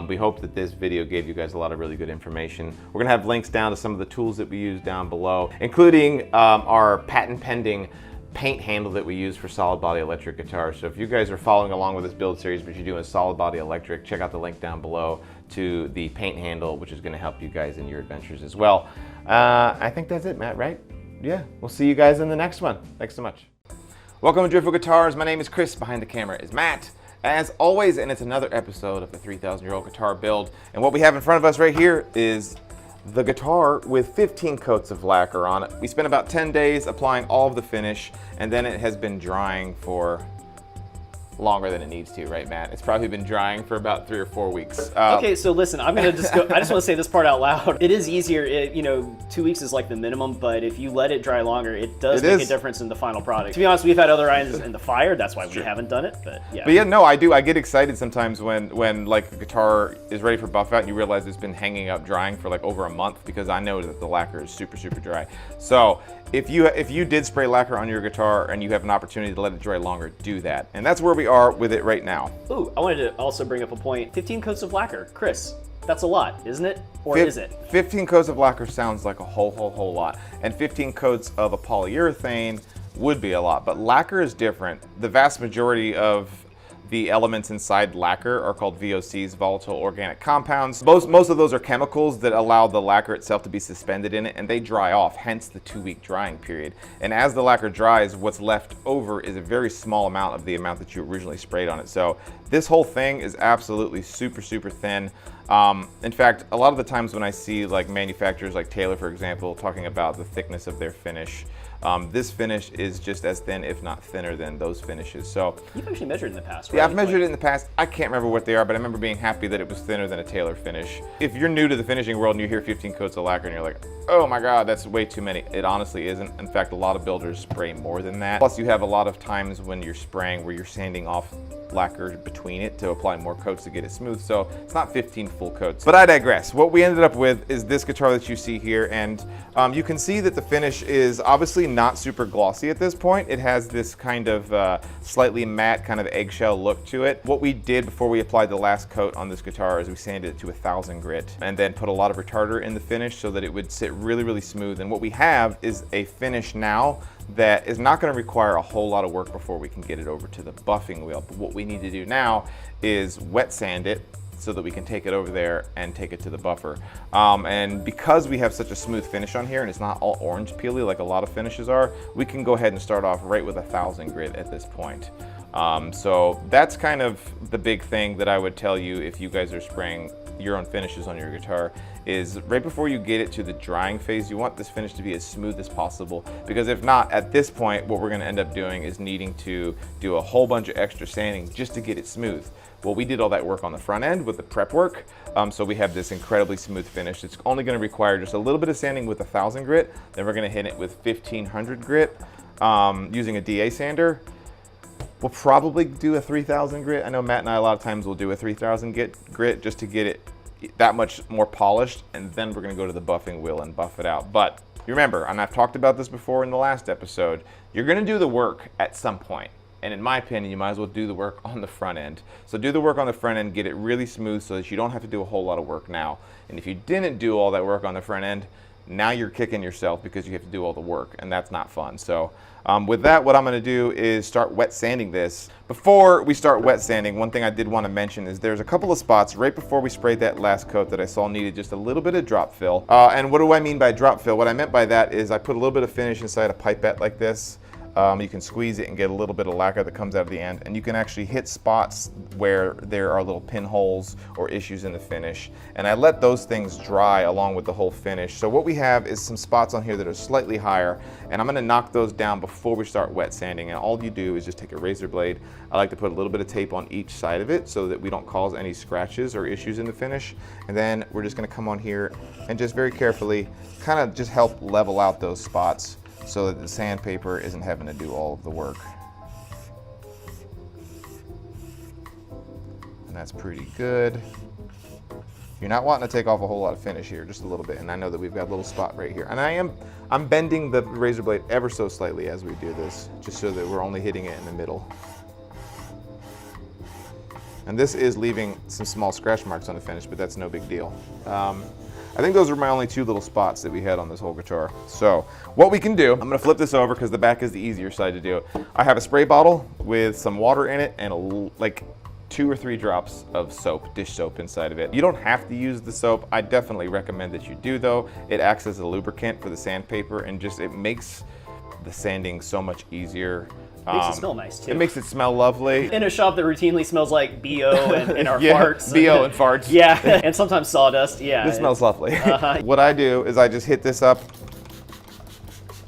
We hope that this video gave you guys a lot of really good information. We're going to have links down to some of the tools that we use down below, including our patent pending paint handle that we use for solid body electric guitars. So if you guys are following along with this build series but you're doing solid body electric, check out the link down below to the paint handle, which is going to help you guys in your adventures as well. I think that's it, Matt, right? Yeah, we'll see you guys in the next one. Thanks so much. Welcome to Driftwood Guitars. My name is Chris. Behind the camera is Matt, as always, and it's another episode of the 3,000-year-old guitar build. And what we have in front of us right here is the guitar with 15 coats of lacquer on it. We spent about 10 days applying all of the finish, and then it has been drying for longer than it needs to, right, Matt? It's probably been drying for about 3 or 4 weeks. Okay, so listen, I'm gonna just go. I just want to say this part out loud. It is easier. You know, 2 weeks is like the minimum, but if you let it dry longer, it does make a difference in the final product. To be honest, we've had other irons in the fire. That's why we haven't done it. But yeah. But yeah, no, I do. I get excited sometimes when like the guitar is ready for buff out and you realize it's been hanging up drying for like over a month, because I know that the lacquer is super dry. So if you did spray lacquer on your guitar and you have an opportunity to let it dry longer, do that. And that's where we are with it right now. Ooh, I wanted to also bring up a point. 15 coats of lacquer. Chris, that's a lot, isn't it? Or is it? 15 coats of lacquer sounds like a whole lot. And 15 coats of a polyurethane would be a lot. But lacquer is different. The vast majority of the elements inside lacquer are called VOCs, volatile organic compounds. Most of those are chemicals that allow the lacquer itself to be suspended in it, and they dry off, hence the 2-week drying period. And as the lacquer dries, what's left over is a very small amount of the amount that you originally sprayed on it. So this whole thing is absolutely super thin. In fact, a lot of the times when I see like manufacturers like Taylor, for example, talking about the thickness of their finish, this finish is just as thin, if not thinner, than those finishes. So you've actually measured in the past, right? Yeah, I've measured it in the past. I can't remember what they are, but I remember being happy that it was thinner than a Taylor finish. If you're new to the finishing world and you hear 15 coats of lacquer and you're like, oh my God, that's way too many. It honestly isn't. In fact, a lot of builders spray more than that. Plus, you have a lot of times when you're spraying where you're sanding off lacquer between it to apply more coats to get it smooth. So it's not 15 full coats. But I digress. What we ended up with is this guitar that you see here, and you can see that the finish is obviously not super glossy at this point. It has this kind of slightly matte kind of eggshell look to it. What we did before we applied the last coat on this guitar is we sanded it to 1000 grit and then put a lot of retarder in the finish so that it would sit really smooth. And what we have is a finish now that is not going to require a whole lot of work before we can get it over to the buffing wheel. But what we need to do now is wet sand it so that we can take it over there and take it to the buffer. And because we have such a smooth finish on here and it's not all orange peely like a lot of finishes are, we can go ahead and start off right with 1000 grit at this point. So that's kind of the big thing that I would tell you if you guys are spraying your own finishes on your guitar, is right before you get it to the drying phase, you want this finish to be as smooth as possible, because if not, at this point, what we're going to end up doing is needing to do a whole bunch of extra sanding just to get it smooth. Well, we did all that work on the front end with the prep work, so we have this incredibly smooth finish. It's only going to require just a little bit of sanding with 1000 grit, then we're going to hit it with 1500 grit using a DA sander. We'll probably do a 3000 grit. I know Matt and I a lot of times will do a 3000 grit just to get it that much more polished, and then we're going to go to the buffing wheel and buff it out. But remember, and I've talked about this before in the last episode, you're going to do the work at some point. And in my opinion, you might as well do the work on the front end. So do the work on the front end, get it really smooth so that you don't have to do a whole lot of work now. And if you didn't do all that work on the front end, now you're kicking yourself because you have to do all the work, and that's not fun. So with that, what I'm going to do is start wet sanding this. Before we start wet sanding, one thing I did want to mention is there's a couple of spots right before we sprayed that last coat that I saw needed just a little bit of drop fill. And what do I mean by drop fill? What I meant by that is I put a little bit of finish inside a pipette like this. You can squeeze it and get a little bit of lacquer that comes out of the end, and you can actually hit spots where there are little pinholes or issues in the finish, and I let those things dry along with the whole finish. So what we have is some spots on here that are slightly higher, and I'm going to knock those down before we start wet sanding. And all you do is just take a razor blade. I like to put a little bit of tape on each side of it so that we don't cause any scratches or issues in the finish, and then we're just going to come on here and just very carefully kind of just help level out those spots so that the sandpaper isn't having to do all of the work. And that's pretty good. You're not wanting to take off a whole lot of finish here, just a little bit. And I know that we've got a little spot right here. And I'm bending the razor blade ever so slightly as we do this, just so that we're only hitting it in the middle. And this is leaving some small scratch marks on the finish, but that's no big deal. I think those are my only two little spots that we had on this whole guitar. So what we can do, I'm gonna flip this over because the back is the easier side to do. I have a spray bottle with some water in it and like 2 or 3 drops of soap, dish soap inside of it. You don't have to use the soap. I definitely recommend that you do though. It acts as a lubricant for the sandpaper and just, it makes the sanding so much easier. Makes it smell nice too. It makes it smell lovely. In a shop that routinely smells like BO and our farts. BO and farts. Yeah, and sometimes sawdust. Yeah. This smells lovely. What I do is I just hit this up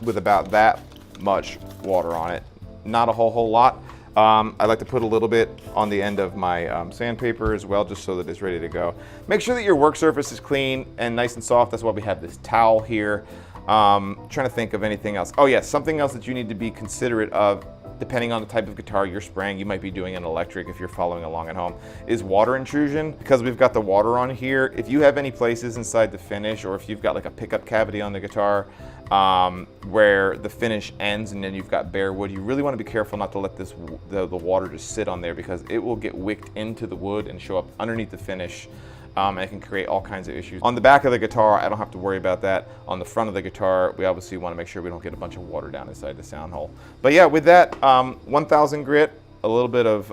with about that much water on it. Not a whole lot. I like to put a little bit on the end of my sandpaper as well, just so that it's ready to go. Make sure that your work surface is clean and nice and soft. That's why we have this towel here. Trying to think of anything else. Oh yes, something else that you need to be considerate of, depending on the type of guitar you're spraying, you might be doing an electric if you're following along at home, is water intrusion. Because we've got the water on here, if you have any places inside the finish, or if you've got like a pickup cavity on the guitar where the finish ends and then you've got bare wood, you really want to be careful not to let the water just sit on there, because it will get wicked into the wood and show up underneath the finish. And it can create all kinds of issues. On the back of the guitar, I don't have to worry about that. On the front of the guitar, we obviously want to make sure we don't get a bunch of water down inside the sound hole. But yeah, with that, 1000 grit, a little bit of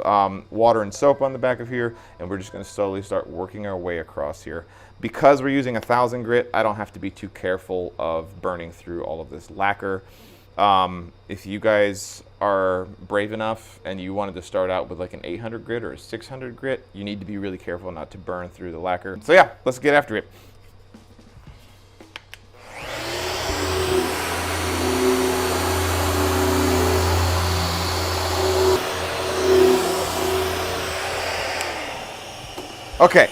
water and soap on the back of here, and we're just going to slowly start working our way across here. Because we're using 1000 grit, I don't have to be too careful of burning through all of this lacquer. If you guys are brave enough and you wanted to start out with like an 800 grit or a 600 grit, you need to be really careful not to burn through the lacquer. So yeah, let's get after it. Okay,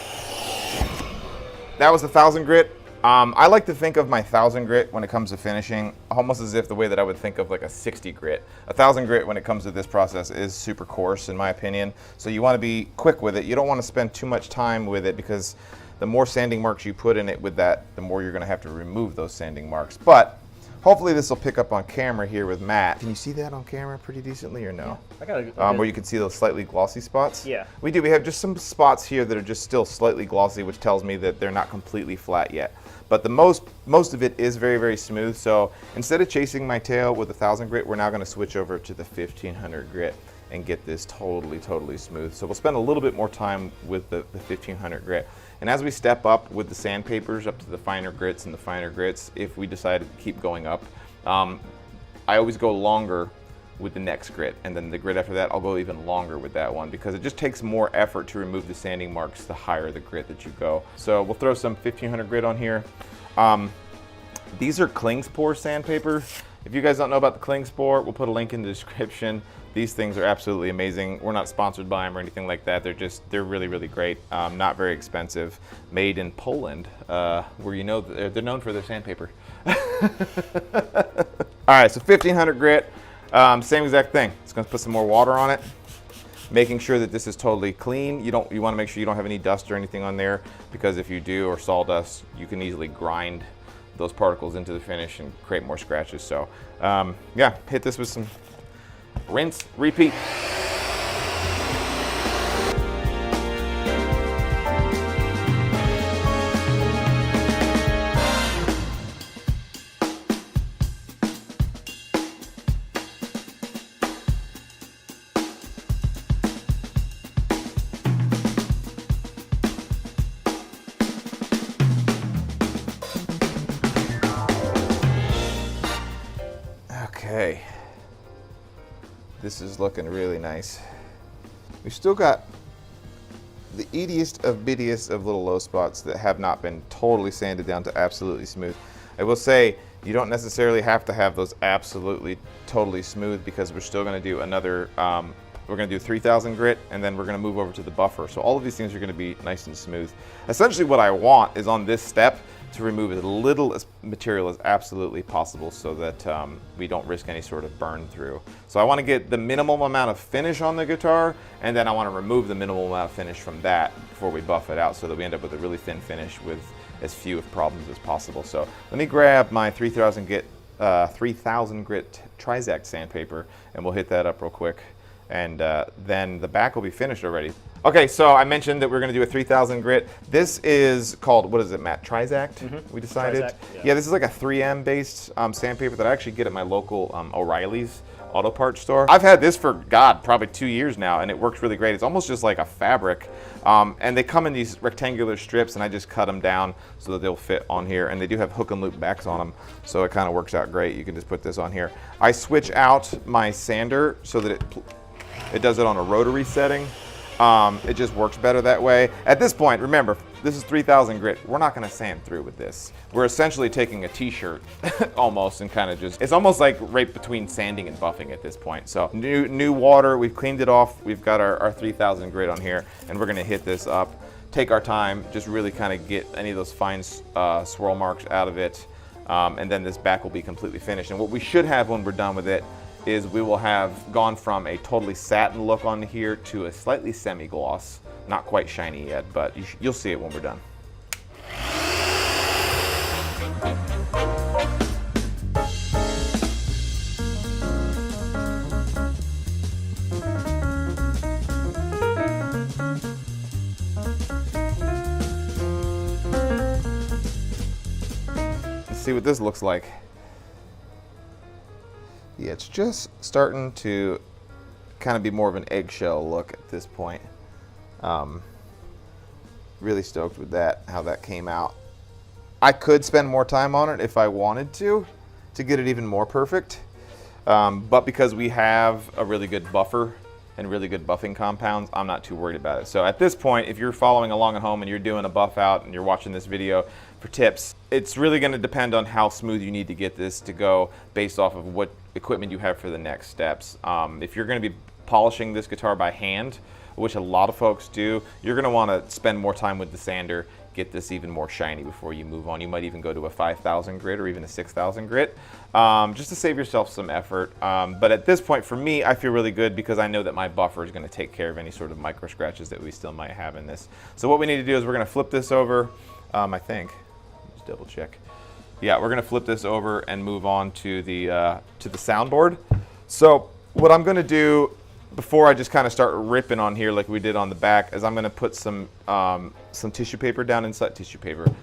that was 1000 grit. I like to think of my 1000 grit when it comes to finishing almost as if the way that I would think of like a 60 grit. 1000 grit when it comes to this process is super coarse in my opinion, so you want to be quick with it. You don't want to spend too much time with it, because the more sanding marks you put in it with that, the more you're going to have to remove those sanding marks. But hopefully this will pick up on camera here with Matt. Can you see that on camera pretty decently or no? Yeah, I got where you can see those slightly glossy spots? Yeah. We do. We have just some spots here that are just still slightly glossy, which tells me that they're not completely flat yet. But the most of it is very, very smooth. So instead of chasing my tail with 1000 grit, we're now going to switch over to the 1500 grit and get this totally, totally smooth. So we'll spend a little bit more time with the 1500 grit. And as we step up with the sandpapers up to the finer grits and the finer grits, if we decide to keep going up, I always go longer with the next grit, and then the grit after that I'll go even longer with that one, because it just takes more effort to remove the sanding marks the higher the grit that you go. So we'll throw some 1500 grit on here. These are Klingspor sandpaper. If you guys don't know about the Klingspor, we'll put a link in the description. These things are absolutely amazing. We're not sponsored by them or anything like that. They're really, really great. Not very expensive. Made in Poland, where you know they're known for their sandpaper. All right, so 1500 grit. Same exact thing. It's going to put some more water on it, making sure that this is totally clean. You want to make sure you don't have any dust or anything on there, because if you do, or sawdust, you can easily grind those particles into the finish and create more scratches. So yeah, hit this with some rinse, repeat. Okay, this is looking really nice. We've still got the ittiest of bittiest of little low spots that have not been totally sanded down to absolutely smooth. I will say, you don't necessarily have to have those absolutely totally smooth, because we're still going to do another, we're going to do 3000 grit, and then we're going to move over to the buffer. So all of these things are going to be nice and smooth. Essentially what I want is on this step to remove as little material as absolutely possible so that we don't risk any sort of burn through. So I want to get the minimum amount of finish on the guitar, and then I want to remove the minimal amount of finish from that before we buff it out so that we end up with a really thin finish with as few of problems as possible. So let me grab my 3000 grit Trizact sandpaper, and we'll hit that up real quick, and then the back will be finished already. Okay, so I mentioned that we're going to do a 3000 grit. This is called, what is it, Matt? Trizact, we decided? Trizact, yeah, this is like a 3M based sandpaper that I actually get at my local O'Reilly's auto parts store. I've had this for, God, probably 2 years now, and it works really great. It's almost just like a fabric, and they come in these rectangular strips, and I just cut them down so that they'll fit on here, and they do have hook and loop backs on them, so it kind of works out great. You can just put this on here. I switch out my sander so that it does it on a rotary setting. It just works better that way. At this point, remember, this is 3000 grit. We're not going to sand through with this. We're essentially taking a t-shirt almost and kind of just, it's almost like right between sanding and buffing at this point. So new water, we've cleaned it off. We've got our 3000 grit on here, and we're going to hit this up. Take our time, just really kind of get any of those fine swirl marks out of it. And then this back will be completely finished. And what we should have when we're done with it is we will have gone from a totally satin look on here to a slightly semi-gloss. Not quite shiny yet, but you'll see it when we're done. Let's see what this looks like. Yeah, it's just starting to kind of be more of an eggshell look at this point. Really stoked with that, how that came out. I could spend more time on it if I wanted to get it even more perfect. But because we have a really good buffer and really good buffing compounds, I'm not too worried about it. So at this point, if you're following along at home and you're doing a buff out and you're watching this video for tips, it's really going to depend on how smooth you need to get this to go based off of what equipment you have for the next steps. If you're going to be polishing this guitar by hand, which a lot of folks do, you're going to want to spend more time with the sander, get this even more shiny before you move on. You might even go to a 5000 grit or even a 6000 grit, just to save yourself some effort. But at this point, for me, I feel really good because I know that my buffer is going to take care of any sort of micro scratches that we still might have in this. So what we need to do is we're going to flip this over, I think. Just double check. Yeah, we're going to flip this over and move on to the soundboard. So what I'm going to do before I just kind of start ripping on here like we did on the back is I'm going to put some tissue paper down inside,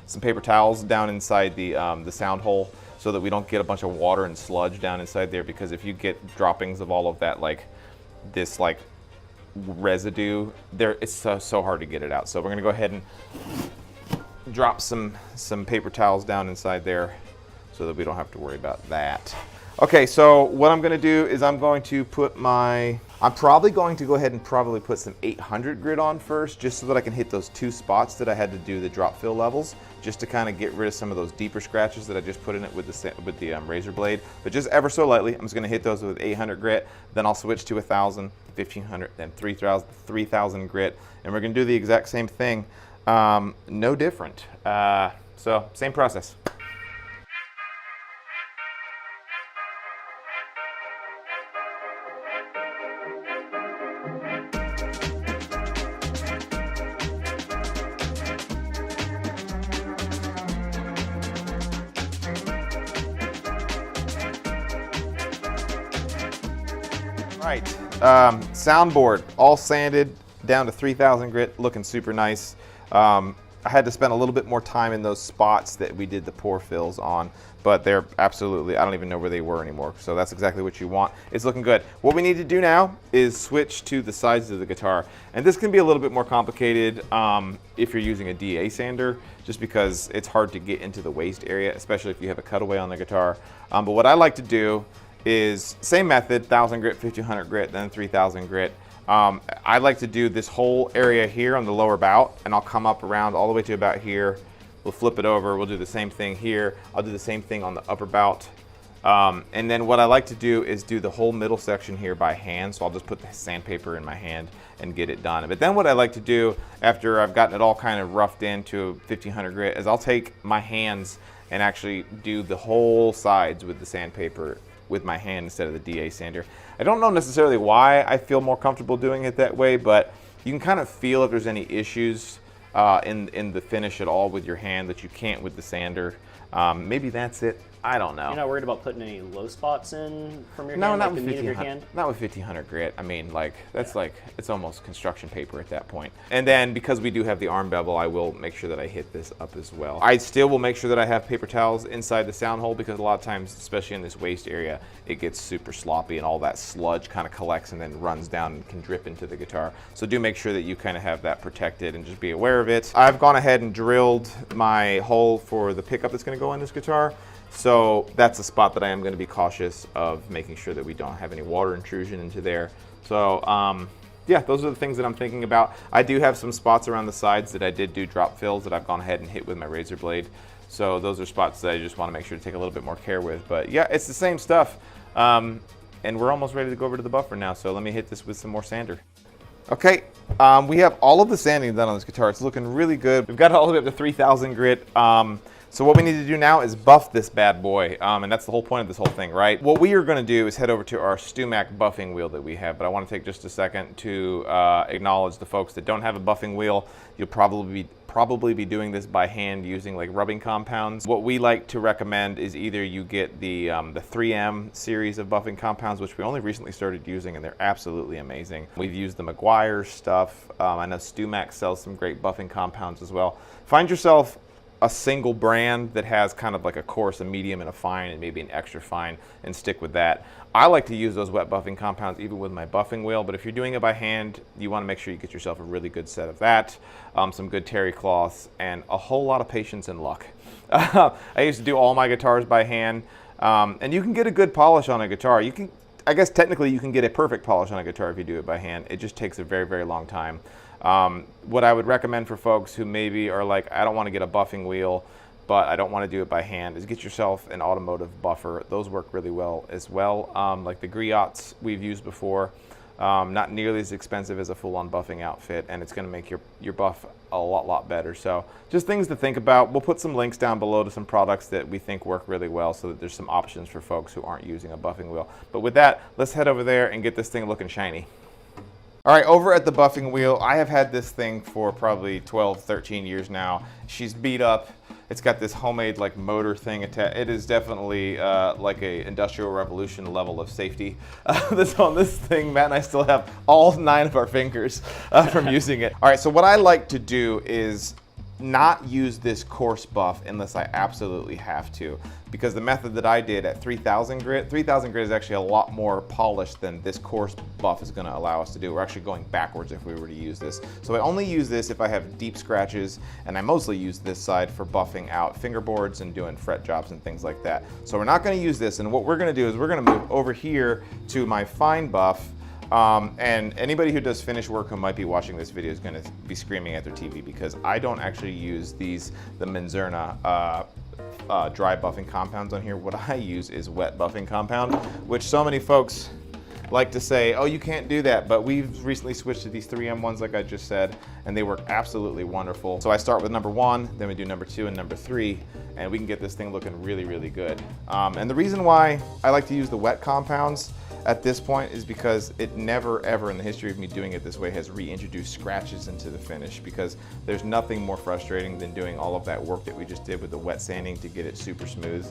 some paper towels down inside the sound hole so that we don't get a bunch of water and sludge down inside there, because if you get droppings of all of that, like this like residue there, it's so hard to get it out. So we're going to go ahead and drop some paper towels down inside there so that we don't have to worry about that. Okay, so what I'm going to do is I'm probably going to go ahead and probably put some 800 grit on first, just so that I can hit those two spots that I had to do the drop fill levels, just to kind of get rid of some of those deeper scratches that I just put in it with the razor blade. But just ever so lightly, I'm just going to hit those with 800 grit, then I'll switch to 1000, 1500, then 3000 grit, and we're going to do the exact same thing, no different. So same process. Right, soundboard all sanded down to 3000 grit, looking super nice. I had to spend a little bit more time in those spots that we did the pour fills on, but they're absolutely, I don't even know where they were anymore. So that's exactly what you want. It's looking good. What we need to do now is switch to the sides of the guitar. And this can be a little bit more complicated if you're using a DA sander, just because it's hard to get into the waist area, especially if you have a cutaway on the guitar. But what I like to do is same method, 1000 grit, 1500 grit, then 3000 grit. I like to do this whole area here on the lower bout, and I'll come up around all the way to about here. We'll flip it over. We'll do the same thing here. I'll do the same thing on the upper bout, And then what I like to do is do the whole middle section here by hand. So I'll just put the sandpaper in my hand and get it done. But then what I like to do after I've gotten it all kind of roughed into 1500 grit is I'll take my hands and actually do the whole sides with the sandpaper with my hand instead of the DA sander. I don't know necessarily why I feel more comfortable doing it that way, but you can kind of feel if there's any issues in the finish at all with your hand that you can't with the sander. Maybe that's it. I don't know. You're not worried about putting any low spots in from your No, hand, not like with the meat of your 1500. hand? Not with 1500 grit. I mean, like that's like it's almost construction paper at that point. And then because we do have the arm bevel, I will make sure that I hit this up as well. I still will make sure that I have paper towels inside the sound hole because a lot of times, especially in this waist area, it gets super sloppy and all that sludge kind of collects and then runs down and can drip into the guitar. So do make sure that you kind of have that protected and just be aware of it. I've gone ahead and drilled my hole for the pickup that's going to go in this guitar. So that's a spot that I am going to be cautious of making sure that we don't have any water intrusion into there. So yeah, those are the things that I'm thinking about. I do have some spots around the sides that I did do drop fills that I've gone ahead and hit with my razor blade. So those are spots that I just want to make sure to take a little bit more care with. But yeah, it's the same stuff. And we're almost ready to go over to the buffer now. So let me hit this with some more sander. Okay, we have all of the sanding done on this guitar. It's looking really good. We've got it all the way up to 3000 grit. So what we need to do now is buff this bad boy, and that's the whole point of this whole thing, right? What we are going to do is head over to our StewMac buffing wheel that we have, but I want to take just a second to acknowledge the folks that don't have a buffing wheel. You'll probably be doing this by hand using like rubbing compounds. What we like to recommend is either you get the 3M series of buffing compounds, which we only recently started using, and they're absolutely amazing. We've used the McGuire stuff. I know StewMac sells some great buffing compounds as well. Find yourself a single brand that has kind of like a coarse, a medium, and a fine, and maybe an extra fine, and stick with that. I like to use those wet buffing compounds even with my buffing wheel, but if you're doing it by hand, you want to make sure you get yourself a really good set of that, some good terry cloths, and a whole lot of patience and luck. I used to do all my guitars by hand, and you can get a good polish on a guitar. I guess technically you can get a perfect polish on a guitar if you do it by hand. It just takes a very, very long time. What I would recommend for folks who maybe are like, I don't want to get a buffing wheel, but I don't want to do it by hand, is get yourself an automotive buffer. Those work really well as well. Like the griots we've used before, not nearly as expensive as a full-on buffing outfit, and it's going to make your buff a lot better. So just things to think about. We'll put some links down below to some products that we think work really well so that there's some options for folks who aren't using a buffing wheel. But with that, let's head over there and get this thing looking shiny. All right, over at the buffing wheel, I have had this thing for probably 12, 13 years now. She's beat up. It's got this homemade like motor thing attached. It is definitely like a Industrial Revolution level of safety that's on this thing. Matt and I still have all 9 of our fingers from using it. All right, so what I like to do is not use this coarse buff unless I absolutely have to, because the method that I did at 3000 grit is actually a lot more polished than this coarse buff is going to allow us to do. We're actually going backwards if we were to use this. So I only use this if I have deep scratches, and I mostly use this side for buffing out fingerboards and doing fret jobs and things like that. So we're not going to use this, and what we're going to do is we're going to move over here to my fine buff. And anybody who does finish work who might be watching this video is going to be screaming at their TV, because I don't actually use the Menzerna dry buffing compounds on here. What I use is wet buffing compound, which so many folks like to say, oh, you can't do that, but we've recently switched to these 3M ones like I just said, and they work absolutely wonderful. So I start with number 1, then we do number 2 and number 3, and we can get this thing looking really good. And the reason why I like to use the wet compounds at this point is because it never ever in the history of me doing it this way has reintroduced scratches into the finish, because there's nothing more frustrating than doing all of that work that we just did with the wet sanding to get it super smooth,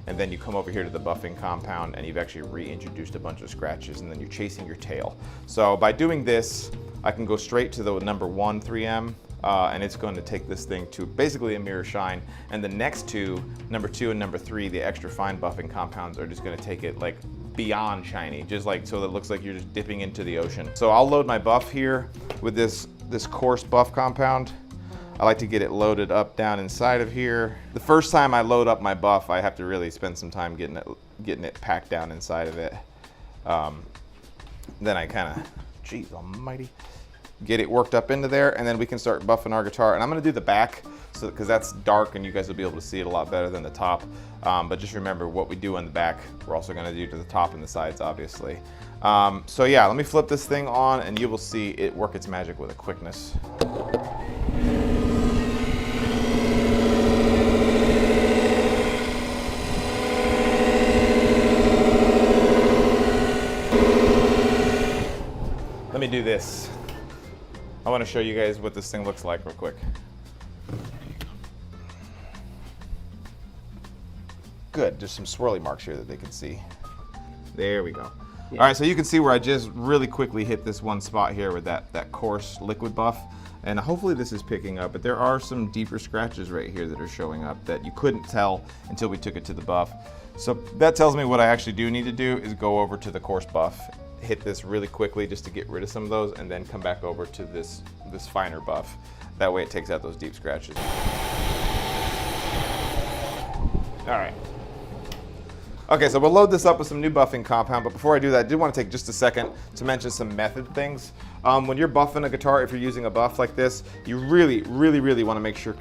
and then you come over here to the buffing compound and you've actually reintroduced a bunch of scratches, and then you're chasing your tail. So by doing this, I can go straight to the number 1 3M, and it's going to take this thing to basically a mirror shine, and the next two, number 2 and number 3, the extra fine buffing compounds are just going to take it like beyond shiny, just like so that it looks like you're just dipping into the ocean. So I'll load my buff here with this coarse buff compound. I like to get it loaded up down inside of here. The first time I load up my buff, I have to really spend some time getting it packed down inside of it. Then I kind of, geez almighty, get it worked up into there, and then we can start buffing our guitar. And I'm going to do the back so so because that's dark and you guys will be able to see it a lot better than the top. But just remember what we do on the back, we're also going to do to the top and the sides, obviously. So yeah, let me flip this thing on and you will see it work its magic with a quickness. Let me do this. I want to show you guys what this thing looks like real quick. Good, just some swirly marks here that they can see. There we go. Yeah. All right, so you can see where I just really quickly hit this one spot here with that coarse liquid buff. And hopefully this is picking up, but there are some deeper scratches right here that are showing up that you couldn't tell until we took it to the buff. So that tells me what I actually do need to do is go over to the coarse buff, hit this really quickly just to get rid of some of those, and then come back over to this finer buff. That way it takes out those deep scratches. All right. Okay, so we'll load this up with some new buffing compound, but before I do that, I did want to take just a second to mention some method things. When you're buffing a guitar, if you're using a buff like this, you really want to make sure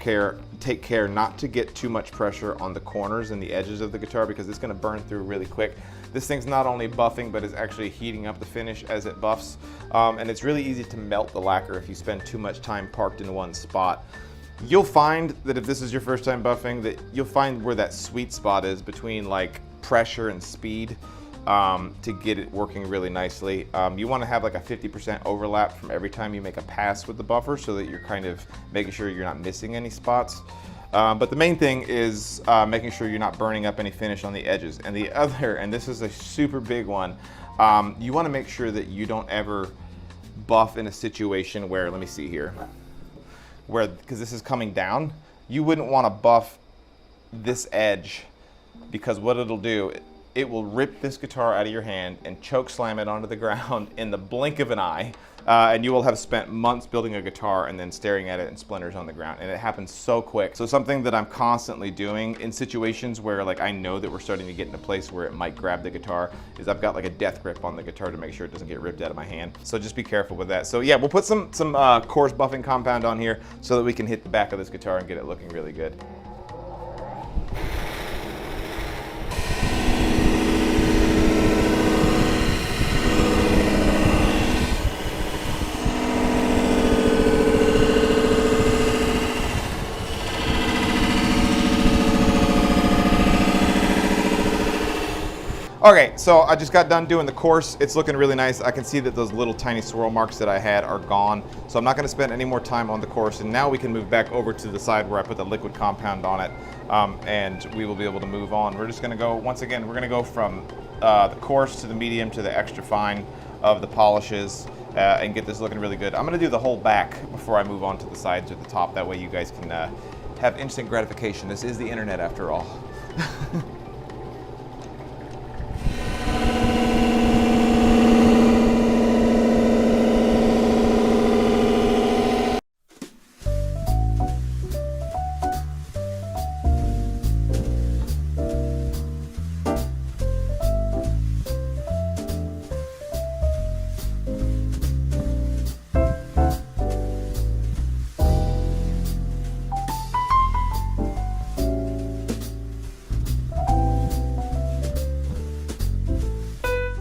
take care not to get too much pressure on the corners and the edges of the guitar because it's going to burn through really quick. This thing's not only buffing, but is actually heating up the finish as it buffs, and it's really easy to melt the lacquer if you spend too much time parked in one spot. You'll find that if this is your first time buffing, that you'll find where that sweet spot is between like pressure and speed to get it working really nicely. You want to have like a 50% overlap from every time you make a pass with the buffer so that you're kind of making sure you're not missing any spots. But the main thing is making sure you're not burning up any finish on the edges. And the other, and this is a super big one, you want to make sure that you don't ever buff in a situation where, let me see here, where, because this is coming down, you wouldn't want to buff this edge because what it'll do, it will rip this guitar out of your hand and choke slam it onto the ground in the blink of an eye. And you will have spent months building a guitar and then staring at it in splinters on the ground. And it happens so quick. So something that I'm constantly doing in situations where like I know that we're starting to get in a place where it might grab the guitar is I've got like a death grip on the guitar to make sure it doesn't get ripped out of my hand. So just be careful with that. So yeah, we'll put some coarse buffing compound on here so that we can hit the back of this guitar and get it looking really good. Okay, so I just got done doing the course. It's looking really nice. I can see that those little tiny swirl marks that I had are gone. So I'm not gonna spend any more time on the course. And now we can move back over to the side where I put the liquid compound on it. And we will be able to move on. We're just gonna go, once again, we're gonna go from the coarse to the medium to the extra fine of the polishes and get this looking really good. I'm gonna do the whole back before I move on to the sides or the top. That way you guys can have instant gratification. This is the internet after all.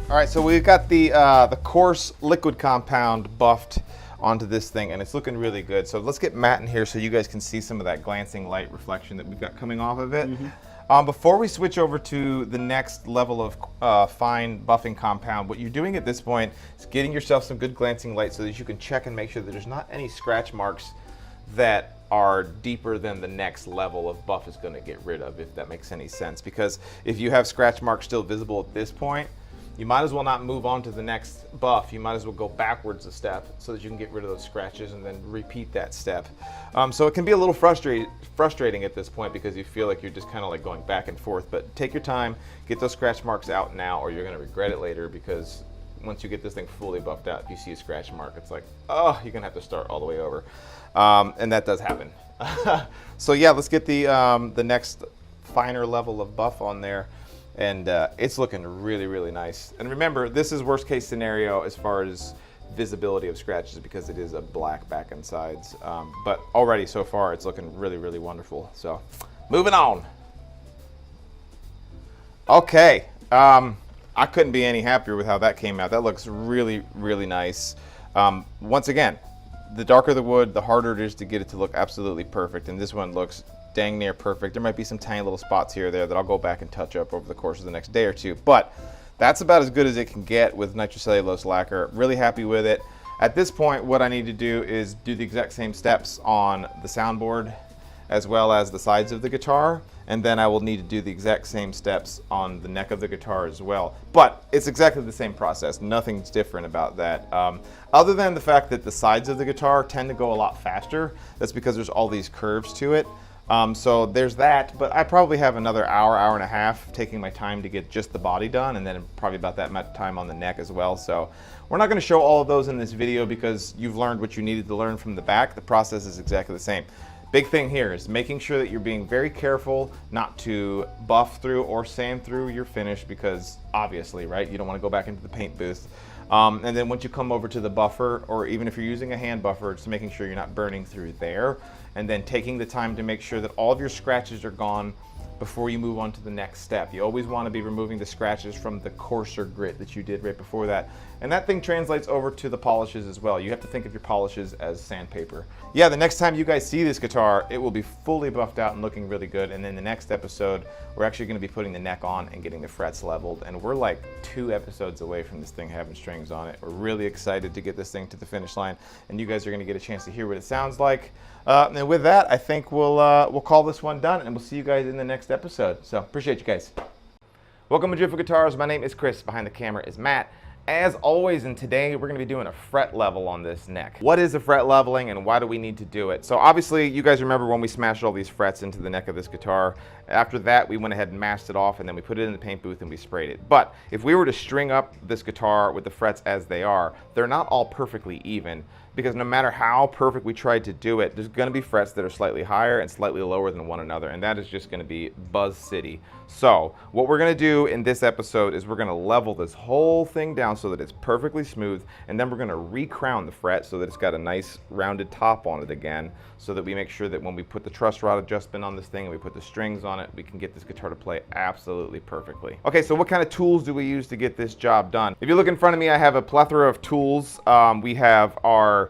All right, so we've got the coarse liquid compound buffed onto this thing, and it's looking really good. So let's get Matt in here so you guys can see some of that glancing light reflection that we've got coming off of it. Mm-hmm. Before we switch over to the next level of fine buffing compound, what you're doing at this point is getting yourself some good glancing light so that you can check and make sure that there's not any scratch marks that are deeper than the next level of buff is going to get rid of, if that makes any sense. Because if you have scratch marks still visible at this point, you might as well not move on to the next buff. You might as well go backwards a step so that you can get rid of those scratches and then repeat that step. So it can be a little frustrating at this point because you feel like you're just kind of like going back and forth. But take your time, get those scratch marks out now, or you're going to regret it later, because once you get this thing fully buffed out, if you see a scratch mark, it's like, oh, you're going to have to start all the way over. And that does happen. So yeah, let's get the next finer level of buff on there. And it's looking really, really nice. And remember, this is worst case scenario as far as visibility of scratches because it is a black back and sides. But already so far it's looking really, really wonderful. So moving on. Okay, I couldn't be any happier with how that came out. That looks really, really nice. Once again, the darker the wood, the harder it is to get it to look absolutely perfect, and this one looks dang near perfect. There might be some tiny little spots here or there that I'll go back and touch up over the course of the next day or two, but that's about as good as it can get with nitrocellulose lacquer. Really happy with it. At this point, what I need to do is do the exact same steps on the soundboard as well as the sides of the guitar, and then I will need to do the exact same steps on the neck of the guitar as well. But it's exactly the same process. Nothing's different about that. Other than the fact that the sides of the guitar tend to go a lot faster. That's because there's all these curves to it. So there's that, but I probably have another hour, hour and a half taking my time to get just the body done, and then probably about that much time on the neck as well. So we're not gonna show all of those in this video because you've learned what you needed to learn from the back. The process is exactly the same. Big thing here is making sure that you're being very careful not to buff through or sand through your finish because obviously, right, you don't want to go back into the paint booth. And then once you come over to the buffer, or even if you're using a hand buffer, just making sure you're not burning through there, and then taking the time to make sure that all of your scratches are gone before you move on to the next step. You always want to be removing the scratches from the coarser grit that you did right before that. And that thing translates over to the polishes as well. You have to think of your polishes as sandpaper. Yeah, the next time you guys see this guitar, it will be fully buffed out and looking really good. And then the next episode, we're actually going to be putting the neck on and getting the frets leveled. And we're like 2 episodes away from this thing having strings on it. We're really excited to get this thing to the finish line. And you guys are going to get a chance to hear what it sounds like. And with that, I think we'll call this one done, and we'll see you guys in the next episode. So appreciate you guys. Welcome to Driftwood Guitars. My name is Chris. Behind the camera is Matt. As always, and today we're going to be doing a fret level on this neck. What is a fret leveling and why do we need to do it? So obviously you guys remember when we smashed all these frets into the neck of this guitar. After that we went ahead and masked it off and then we put it in the paint booth and we sprayed it. But if we were to string up this guitar with the frets as they are, they're not all perfectly even, because no matter how perfect we tried to do it, there's going to be frets that are slightly higher and slightly lower than one another, and that is just going to be Buzz City. So what we're going to do in this episode is we're going to level this whole thing down so that it's perfectly smooth, and then we're going to re-crown the fret so that it's got a nice rounded top on it again, so that we make sure that when we put the truss rod adjustment on this thing and we put the strings on it, we can get this guitar to play absolutely perfectly. Okay, so what kind of tools do we use to get this job done? If you look in front of me, I have a plethora of tools. We have our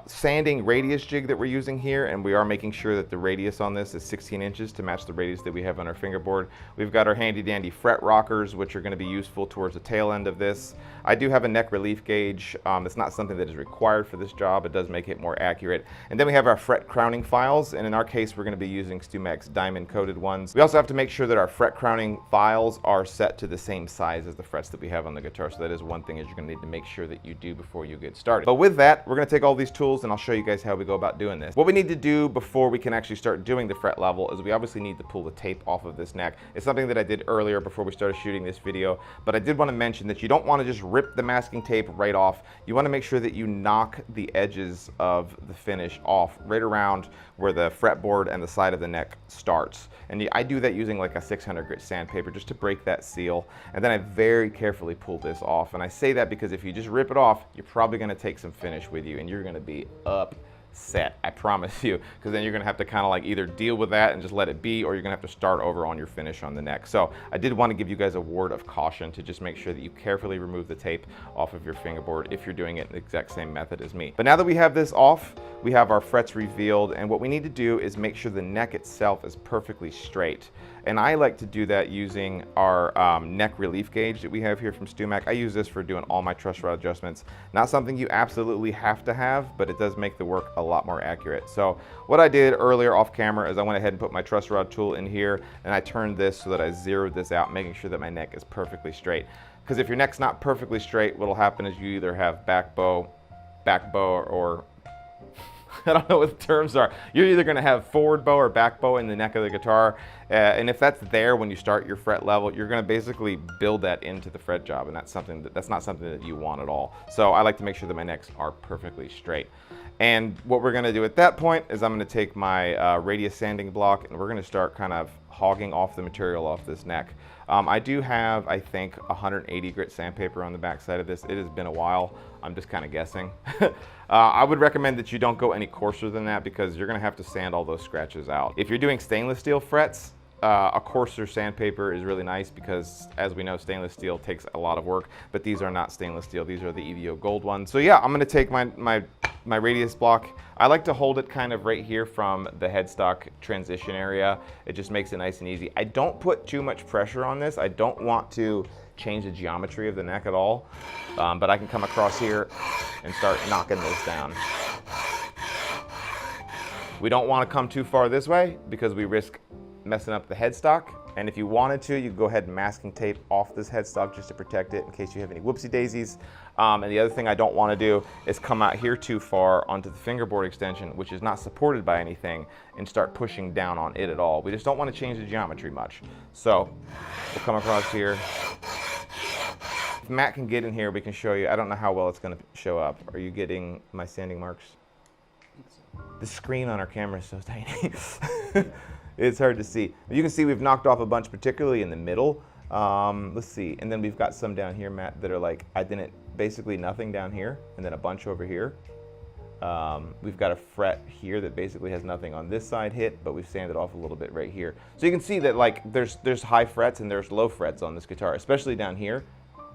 sanding radius jig that we're using here, and we are making sure that the radius on this is 16 inches to match the radius that we have on our fingerboard. We've got our handy dandy fret rockers, which are going to be useful towards the tail end of this. I do have a neck relief gauge. It's not something that is required for this job. It does make it more accurate. And then we have our fret crowning files, and in our case we're going to be using StewMax diamond coated ones. We also have to make sure that our fret crowning files are set to the same size as the frets that we have on the guitar, so that is one thing that you're going to need to make sure that you do before you get started. But with that, we're going to take all these tools and I'll show you guys how we go about doing this. What we need to do before we can actually start doing the fret level is we obviously need to pull the tape off of this neck. It's something that I did earlier before we started shooting this video, but I did want to mention that you don't want to just rip the masking tape right off. You want to make sure that you knock the edges of the finish off right around where the fretboard and the side of the neck starts. And I do that using like a 600 grit sandpaper just to break that seal. And then I very carefully pull this off. And I say that because if you just rip it off, you're probably going to take some finish with you and you're going to be upset, I promise you, because then you're going to have to kind of like either deal with that and just let it be, or you're going to have to start over on your finish on the neck. So I did want to give you guys a word of caution to just make sure that you carefully remove the tape off of your fingerboard if you're doing it in the exact same method as me. But now that we have this off, we have our frets revealed, and what we need to do is make sure the neck itself is perfectly straight. And I like to do that using our neck relief gauge that we have here from StewMax. I use this for doing all my truss rod adjustments. Not something you absolutely have to have, but it does make the work a lot more accurate. So what I did earlier off camera is I went ahead and put my truss rod tool in here, and I turned this so that I zeroed this out, making sure that my neck is perfectly straight. Because if your neck's not perfectly straight, what'll happen is you either have back bow, or I don't know what the terms are. You're either going to have forward bow or back bow in the neck of the guitar, and if that's there when you start your fret level, you're going to basically build that into the fret job, and that's not something that you want at all. So I like to make sure that my necks are perfectly straight. And what we're gonna do at that point is I'm gonna take my radius sanding block and we're gonna start kind of hogging off the material off this neck. I do have, I think, 180 grit sandpaper on the back side of this. It has been a while. I'm just kind of guessing. I would recommend that you don't go any coarser than that because you're gonna have to sand all those scratches out. If you're doing stainless steel frets, a coarser sandpaper is really nice because, as we know, stainless steel takes a lot of work, but these are not stainless steel. These are the EVO gold ones. So yeah, I'm gonna take my radius block. I like to hold it kind of right here from the headstock transition area. It just makes it nice and easy. I don't put too much pressure on this. I don't want to change the geometry of the neck at all, but I can come across here and start knocking those down. We don't want to come too far this way because we risk messing up the headstock. And if you wanted to, you could go ahead and masking tape off this headstock just to protect it in case you have any whoopsie daisies. And the other thing I don't want to do is come out here too far onto the fingerboard extension, which is not supported by anything, and start pushing down on it at all. We just don't want to change the geometry much. So we'll come across here. If Matt can get in here, we can show you. I don't know how well it's going to show up. Are you getting my sanding marks? The screen on our camera is so tiny. It's hard to see. You can see we've knocked off a bunch, particularly in the middle. Let's see, and then we've got some down here, Matt, that are like, basically nothing down here, and then a bunch over here. We've got a fret here that basically has nothing on this side hit, but we've sanded off a little bit right here. So you can see that like there's high frets and there's low frets on this guitar, especially down here.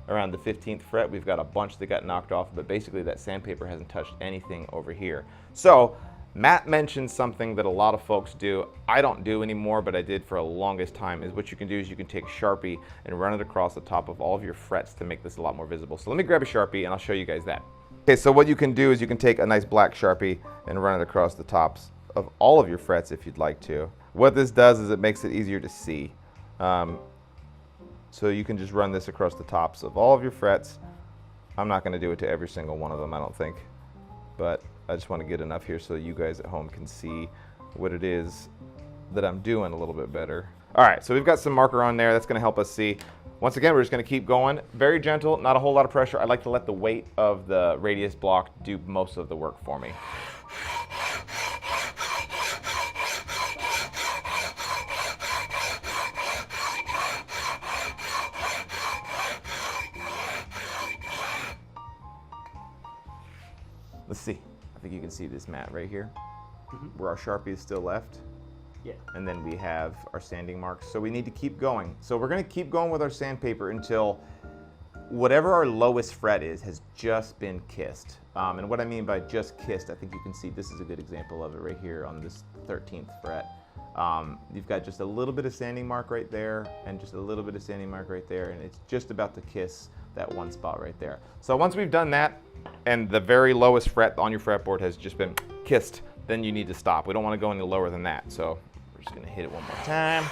Around the 15th fret, we've got a bunch that got knocked off, but basically that sandpaper hasn't touched anything over here. So Matt mentioned something that a lot of folks do. I don't do anymore, but I did for the longest time, is what you can do is you can take Sharpie and run it across the top of all of your frets to make this a lot more visible. So let me grab a Sharpie and I'll show you guys that. Okay, so what you can do is you can take a nice black Sharpie and run it across the tops of all of your frets if you'd like to. What this does is it makes it easier to see. So you can just run this across the tops of all of your frets. I'm not gonna do it to every single one of them, I don't think, but I just want to get enough here so you guys at home can see what it is that I'm doing a little bit better. All right, so we've got some marker on there. That's going to help us see. Once again, we're just going to keep going. Very gentle, not a whole lot of pressure. I like to let the weight of the radius block do most of the work for me. Let's see. I think you can see this mat right here, where our Sharpie is still left. Yeah. And then we have our sanding marks. So we need to keep going. So we're going to keep going with our sandpaper until whatever our lowest fret is has just been kissed. And what I mean by just kissed, I think you can see this is a good example of it right here on this 13th fret. You've got just a little bit of sanding mark right there and just a little bit of sanding mark right there, and it's just about to kiss that one spot right there. So once we've done that and the very lowest fret on your fretboard has just been kissed, then you need to stop. We don't want to go any lower than that. So we're just going to hit it one more time.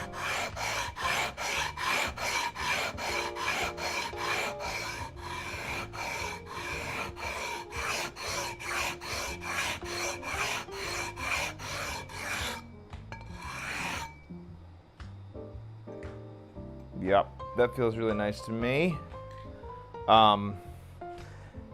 Yep, that feels really nice to me.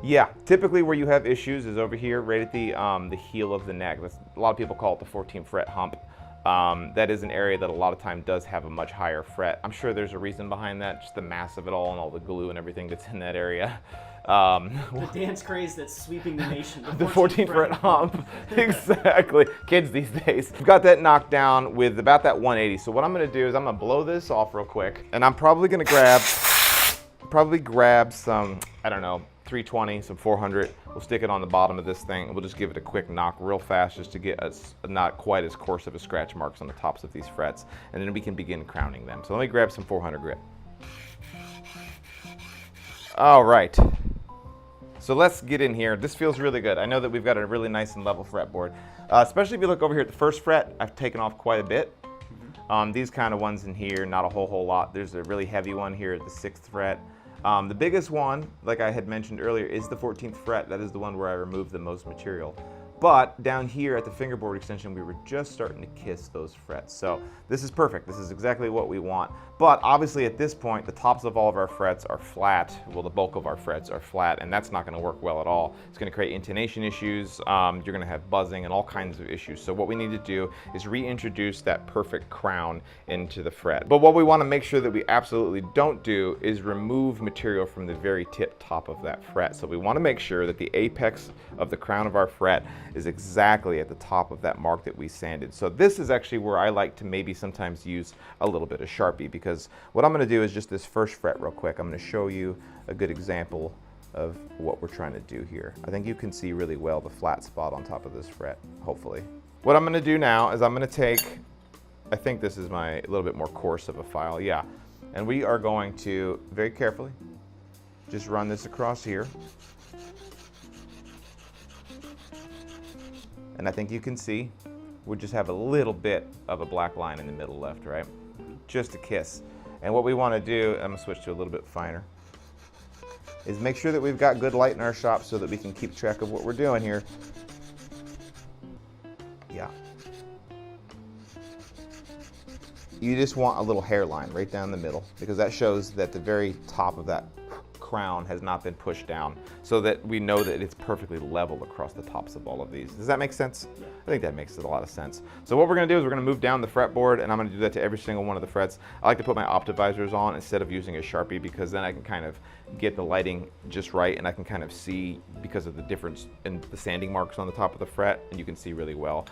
Yeah, typically where you have issues is over here, right at the heel of the neck. A lot of people call it the 14th fret hump. That is an area that a lot of time does have a much higher fret. I'm sure there's a reason behind that, just the mass of it all and all the glue and everything that's in that area. The dance craze that's sweeping the nation. The 14th fret hump. Exactly. Kids these days. We've got that knocked down with about that 180. So what I'm going to do is I'm going to blow this off real quick, and I'm probably going to grab some, I don't know, 320, some 400. We'll stick it on the bottom of this thing, and we'll just give it a quick knock real fast just to get us not quite as coarse of a scratch marks on the tops of these frets, and then we can begin crowning them. So let me grab some 400 grit. All right. So let's get in here. This feels really good. I know that we've got a really nice and level fretboard. Especially if you look over here at the first fret, I've taken off quite a bit. These kind of ones in here, not a whole lot. There's a really heavy one here at the 6th fret. The biggest one, like I had mentioned earlier, is the 14th fret. That is the one where I removed the most material. But down here at the fingerboard extension, we were just starting to kiss those frets. So this is perfect. This is exactly what we want. But obviously at this point, the tops of all of our frets are flat. Well, the bulk of our frets are flat, and that's not gonna work well at all. It's gonna create intonation issues. You're gonna have buzzing and all kinds of issues. So what we need to do is reintroduce that perfect crown into the fret. But what we wanna make sure that we absolutely don't do is remove material from the very tip top of that fret. So we wanna make sure that the apex of the crown of our fret is exactly at the top of that mark that we sanded. So this is actually where I like to maybe sometimes use a little bit of Sharpie, because what I'm going to do is just this first fret real quick. I'm going to show you a good example of what we're trying to do here. I think you can see really well the flat spot on top of this fret, hopefully. What I'm going to do now is I'm going to take, I think this is my little bit more coarse of a file, yeah. And we are going to very carefully just run this across here. And I think you can see we just have a little bit of a black line in the middle left, right? Just a kiss. And what we want to do, I'm going to switch to a little bit finer, is make sure that we've got good light in our shop so that we can keep track of what we're doing here. Yeah. You just want a little hairline right down the middle, because that shows that the very top of that crown has not been pushed down, so that we know that it's perfectly level across the tops of all of these. Does that make sense? Yeah. I think that makes a lot of sense. So what we're going to do is we're going to move down the fretboard, and I'm going to do that to every single one of the frets. I like to put my optimizers on instead of using a Sharpie, because then I can kind of get the lighting just right, and I can kind of see, because of the difference in the sanding marks on the top of the fret, and you can see really well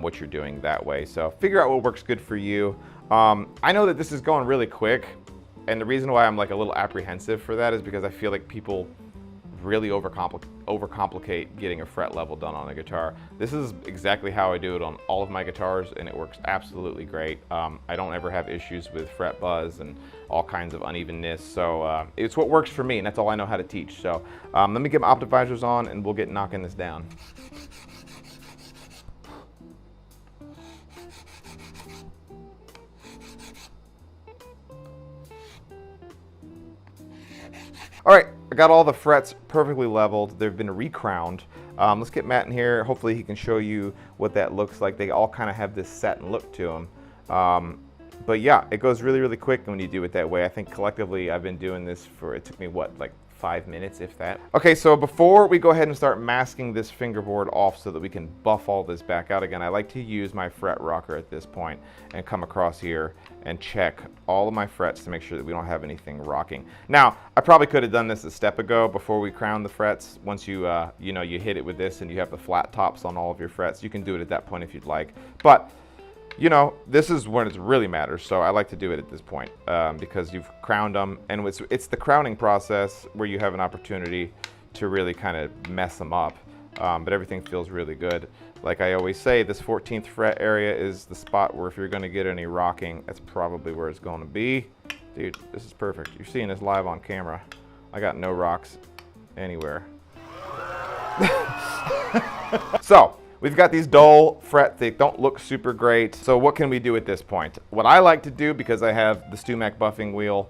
what you're doing that way. So figure out what works good for you. I know that this is going really quick, and the reason why I'm like a little apprehensive for that is because I feel like people really overcomplicate getting a fret level done on a guitar. This is exactly how I do it on all of my guitars, and it works absolutely great. I don't ever have issues with fret buzz and all kinds of unevenness, so it's what works for me, and that's all I know how to teach. So let me get my optimizers on, and we'll get knocking this down. All right, I got all the frets perfectly leveled. They've been recrowned. Let's get Matt in here. Hopefully he can show you what that looks like. They all kind of have this satin look to them. But yeah, it goes really, really quick when you do it that way. I think collectively I've been doing this for, it took me what, like 5 minutes, if that. Okay, so before we go ahead and start masking this fingerboard off so that we can buff all this back out again, I like to use my fret rocker at this point and come across here and check all of my frets to make sure that we don't have anything rocking. Now, I probably could have done this a step ago before we crown the frets. Once you, you know, you hit it with this and you have the flat tops on all of your frets, you can do it at that point if you'd like. But you know, this is when it really matters, so I like to do it at this point because you've crowned them, and it's the crowning process where you have an opportunity to really kind of mess them up, but everything feels really good. Like I always say, this 14th fret area is the spot where if you're going to get any rocking, that's probably where it's going to be. Dude, this is perfect. You're seeing this live on camera. I got no rocks anywhere. So, we've got these dull frets. They don't look super great. So what can we do at this point? What I like to do, because I have the StewMac buffing wheel,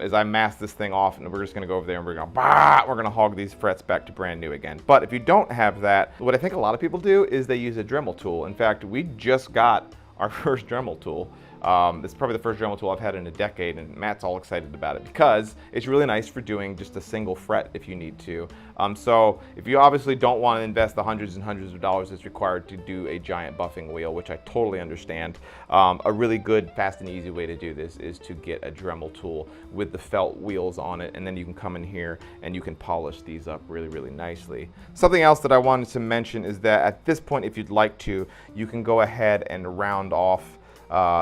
is I mask this thing off, and we're just gonna go over there and we're gonna hog these frets back to brand new again. But if you don't have that, what I think a lot of people do is they use a Dremel tool. In fact, we just got our first Dremel tool. It's probably the first Dremel tool I've had in a decade, and Matt's all excited about it because it's really nice for doing just a single fret if you need to. So if you obviously don't want to invest the hundreds and hundreds of dollars that's required to do a giant buffing wheel, which I totally understand, a really good, fast and easy way to do this is to get a Dremel tool with the felt wheels on it, and then you can come in here and you can polish these up really, really nicely. Something else that I wanted to mention is that at this point, if you'd like to, you can go ahead and round off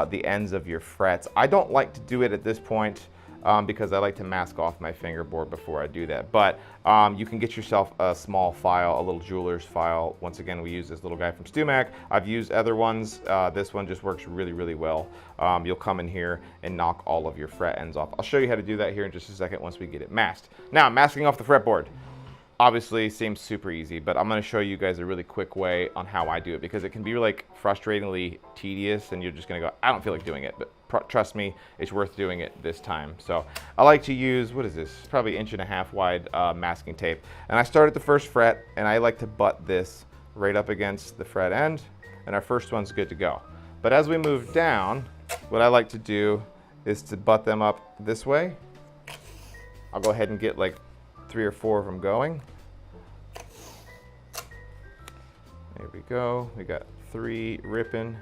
the ends of your frets. I don't like to do it at this point because I like to mask off my fingerboard before I do that. But you can get yourself a small file, a little jeweler's file. Once again, we use this little guy from StewMac. I've used other ones. This one just works really, really well. You'll come in here and knock all of your fret ends off. I'll show you how to do that here in just a second once we get it masked. Now, masking off the fretboard. Obviously seems super easy, but I'm going to show you guys a really quick way on how I do it, because it can be like frustratingly tedious and you're just going to go, I don't feel like doing it, but trust me, it's worth doing it this time. So I like to use, what is this? Probably 1.5 inch wide masking tape. And I start at the first fret, and I like to butt this right up against the fret end, and our first one's good to go. But as we move down, what I like to do is to butt them up this way. I'll go ahead and get like 3 or 4 of them going. There we go. We got 3 ripping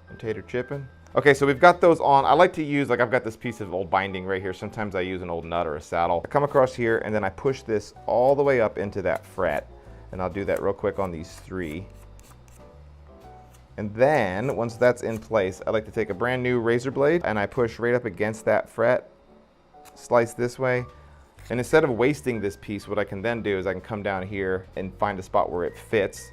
and tater chipping. Okay, so we've got those on. I like to use, like I've got this piece of old binding right here. Sometimes I use an old nut or a saddle. I come across here and then I push this all the way up into that fret. And I'll do that real quick on these 3. And then once that's in place, I like to take a brand new razor blade and I push right up against that fret, slice this way. And instead of wasting this piece, what I can then do is I can come down here and find a spot where it fits.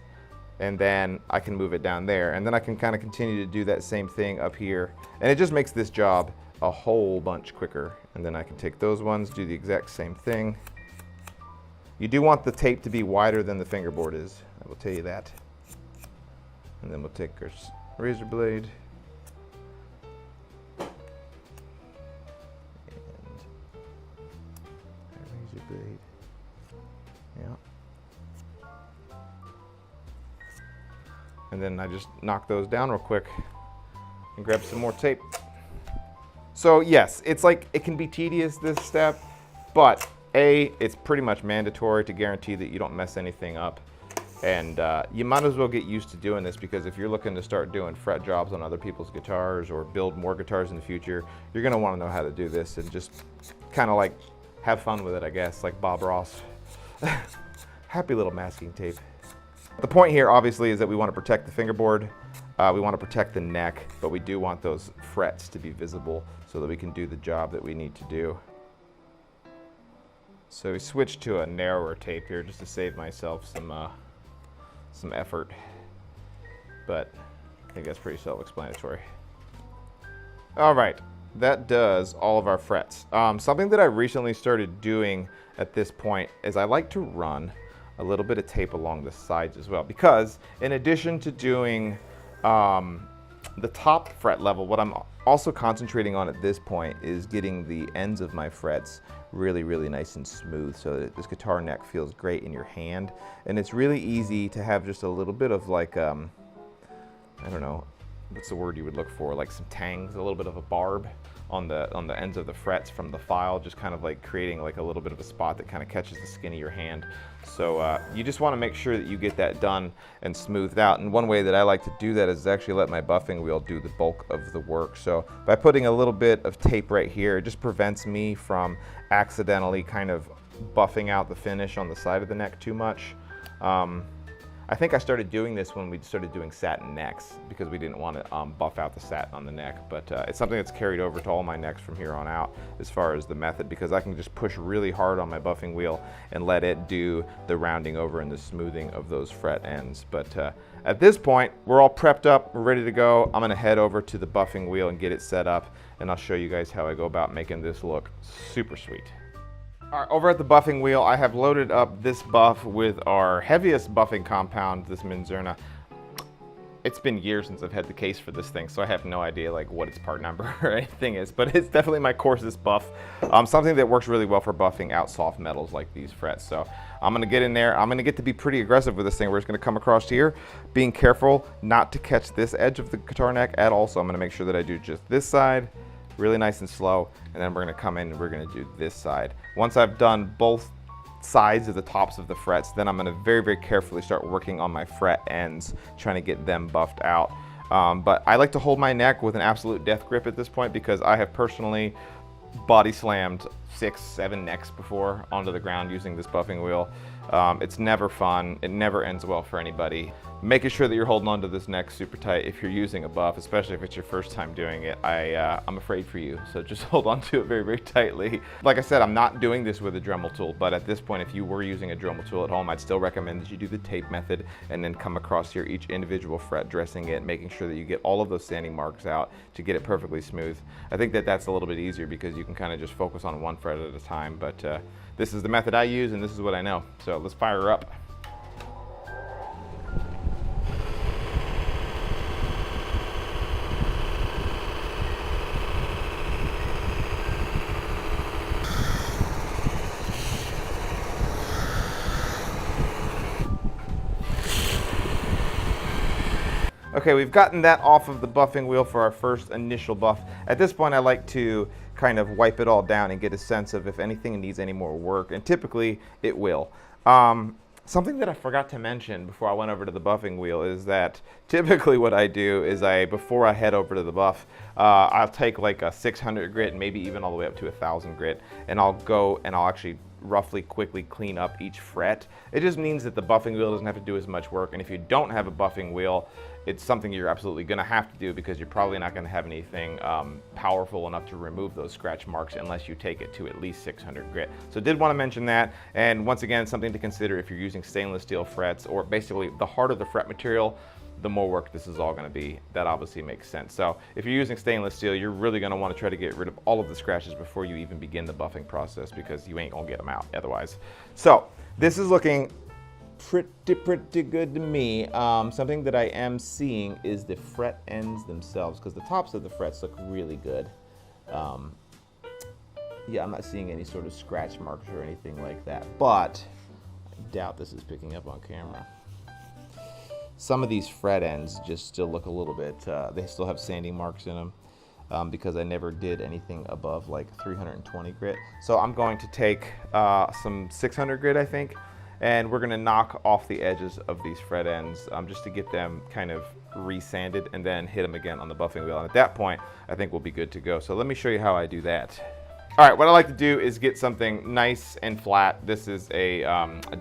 And then I can move it down there. And then I can kind of continue to do that same thing up here. And it just makes this job a whole bunch quicker. And then I can take those ones, do the exact same thing. You do want the tape to be wider than the fingerboard is. I will tell you that. And then we'll take our razor blade. And our razor blade. Yeah. And then I just knock those down real quick and grab some more tape. So yes, it's like, it can be tedious, this step, but it's pretty much mandatory to guarantee that you don't mess anything up. And you might as well get used to doing this, because if you're looking to start doing fret jobs on other people's guitars or build more guitars in the future, you're gonna wanna know how to do this and just kind of like have fun with it, I guess, like Bob Ross. Happy little masking tape. The point here, obviously, is that we want to protect the fingerboard, we want to protect the neck, but we do want those frets to be visible so that we can do the job that we need to do. So we switched to a narrower tape here just to save myself some effort, but I think that's pretty self-explanatory. All right, that does all of our frets. Something that I recently started doing at this point is I like to run a little bit of tape along the sides as well, because in addition to doing the top fret level, what I'm also concentrating on at this point is getting the ends of my frets really, really nice and smooth so that this guitar neck feels great in your hand. And it's really easy to have just a little bit of like, I don't know, what's the word you would look for? Like some tangs, a little bit of a barb on the ends of the frets from the file, just kind of like creating like a little bit of a spot that kind of catches the skin of your hand. So you just want to make sure that you get that done and smoothed out. And one way that I like to do that is actually let my buffing wheel do the bulk of the work. So by putting a little bit of tape right here, it just prevents me from accidentally kind of buffing out the finish on the side of the neck too much. I think I started doing this when we started doing satin necks because we didn't want to buff out the satin on the neck, but it's something that's carried over to all my necks from here on out as far as the method, because I can just push really hard on my buffing wheel and let it do the rounding over and the smoothing of those fret ends. But at this point, we're all prepped up, we're ready to go. I'm gonna head over to the buffing wheel and get it set up, and I'll show you guys how I go about making this look super sweet. All right, over at the buffing wheel, I have loaded up this buff with our heaviest buffing compound, this Minzerna. It's been years since I've had the case for this thing, so I have no idea like what its part number or anything is, but it's definitely my coarsest buff. Something that works really well for buffing out soft metals like these frets. So I'm gonna get in there. I'm gonna get to be pretty aggressive with this thing. We're just gonna come across here, being careful not to catch this edge of the guitar neck at all. So I'm gonna make sure that I do just this side, really nice and slow, and then we're gonna come in and we're gonna do this side. Once I've done both sides of the tops of the frets, then I'm gonna very, very carefully start working on my fret ends, trying to get them buffed out. But I like to hold my neck with an absolute death grip at this point, because I have personally body slammed 6, 7 necks before onto the ground using this buffing wheel. It's never fun. It never ends well for anybody. Making sure that you're holding onto this neck super tight if you're using a buff, especially if it's your first time doing it. I'm afraid for you, so just hold on to it very, very tightly. Like I said, I'm not doing this with a Dremel tool, but at this point, if you were using a Dremel tool at home, I'd still recommend that you do the tape method and then come across here each individual fret, dressing it, making sure that you get all of those sanding marks out to get it perfectly smooth. I think that that's a little bit easier because you can kind of just focus on one fret at a time, but this is the method I use and this is what I know. So let's fire her up. Okay, we've gotten that off of the buffing wheel for our first initial buff. At this point, I like to kind of wipe it all down and get a sense of if anything needs any more work, and typically it will. Something that I forgot to mention before I went over to the buffing wheel is that typically what I do is before I head over to the buff, I'll take like a 600 grit, maybe even all the way up to 1,000 grit, and I'll go and I'll actually roughly quickly clean up each fret. It just means that the buffing wheel doesn't have to do as much work, and if you don't have a buffing wheel, it's something you're absolutely going to have to do because you're probably not going to have anything powerful enough to remove those scratch marks unless you take it to at least 600 grit. So did want to mention that, and once again, something to consider if you're using stainless steel frets, or basically the harder the fret material, the more work this is all going to be. That obviously makes sense. So if you're using stainless steel, you're really going to want to try to get rid of all of the scratches before you even begin the buffing process, because you ain't going to get them out otherwise. So this is looking pretty good to me. Something that I am seeing is the fret ends themselves, because the tops of the frets look really good. Yeah, I'm not seeing any sort of scratch marks or anything like that, but I doubt this is picking up on camera. Some of these fret ends just still look a little bit, they still have sanding marks in them, because I never did anything above like 320 grit. So I'm going to take some 600 grit, I think, and we're gonna knock off the edges of these fret ends just to get them kind of resanded, and then hit them again on the buffing wheel. And at that point, I think we'll be good to go. So let me show you how I do that. All right, what I like to do is get something nice and flat. This is a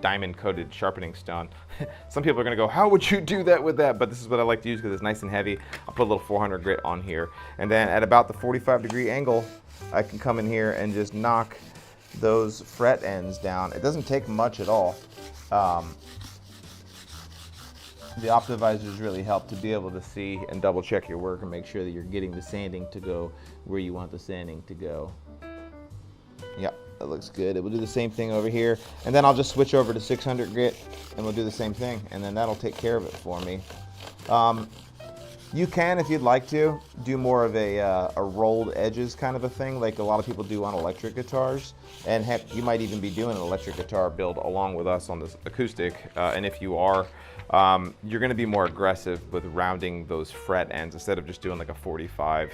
diamond coated sharpening stone. Some people are gonna go, how would you do that with that? But this is what I like to use because it's nice and heavy. I'll put a little 400 grit on here. And then at about the 45-degree angle, I can come in here and just knock those fret ends down. It doesn't take much at all. The optimizers really help to be able to see and double check your work and make sure that you're getting the sanding to go where you want the sanding to go. Yeah, that looks good. It will do the same thing over here. And then I'll just switch over to 600 grit and we'll do the same thing. And then that'll take care of it for me. You can, if you'd like to, do more of a rolled edges kind of a thing, like a lot of people do on electric guitars. And heck, you might even be doing an electric guitar build along with us on this acoustic. And if you are, you're going to be more aggressive with rounding those fret ends. Instead of just doing like a 45,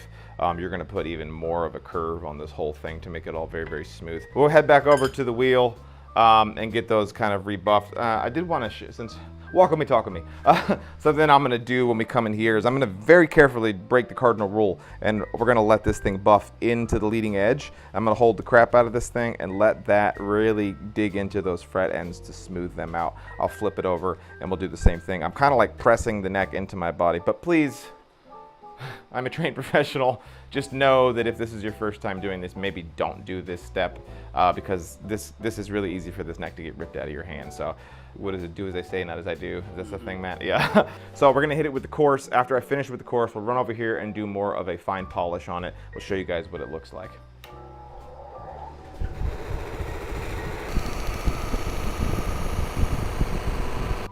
you're going to put even more of a curve on this whole thing to make it all very, very smooth. We'll head back over to the wheel and get those kind of rebuffed. I did want to, since walk with me, talk with me. Something I'm going to do when we come in here is I'm going to very carefully break the cardinal rule, and we're going to let this thing buff into the leading edge. I'm going to hold the crap out of this thing and let that really dig into those fret ends to smooth them out. I'll flip it over and we'll do the same thing. I'm kind of like pressing the neck into my body, but please, I'm a trained professional. Just know that if this is your first time doing this, maybe don't do this step because this is really easy for this neck to get ripped out of your hand. So what does it do as I say, not as I do? Is that the thing, Matt? Yeah. So we're gonna hit it with the coarse. After I finish with the coarse, we'll run over here and do more of a fine polish on it. We'll show you guys what it looks like.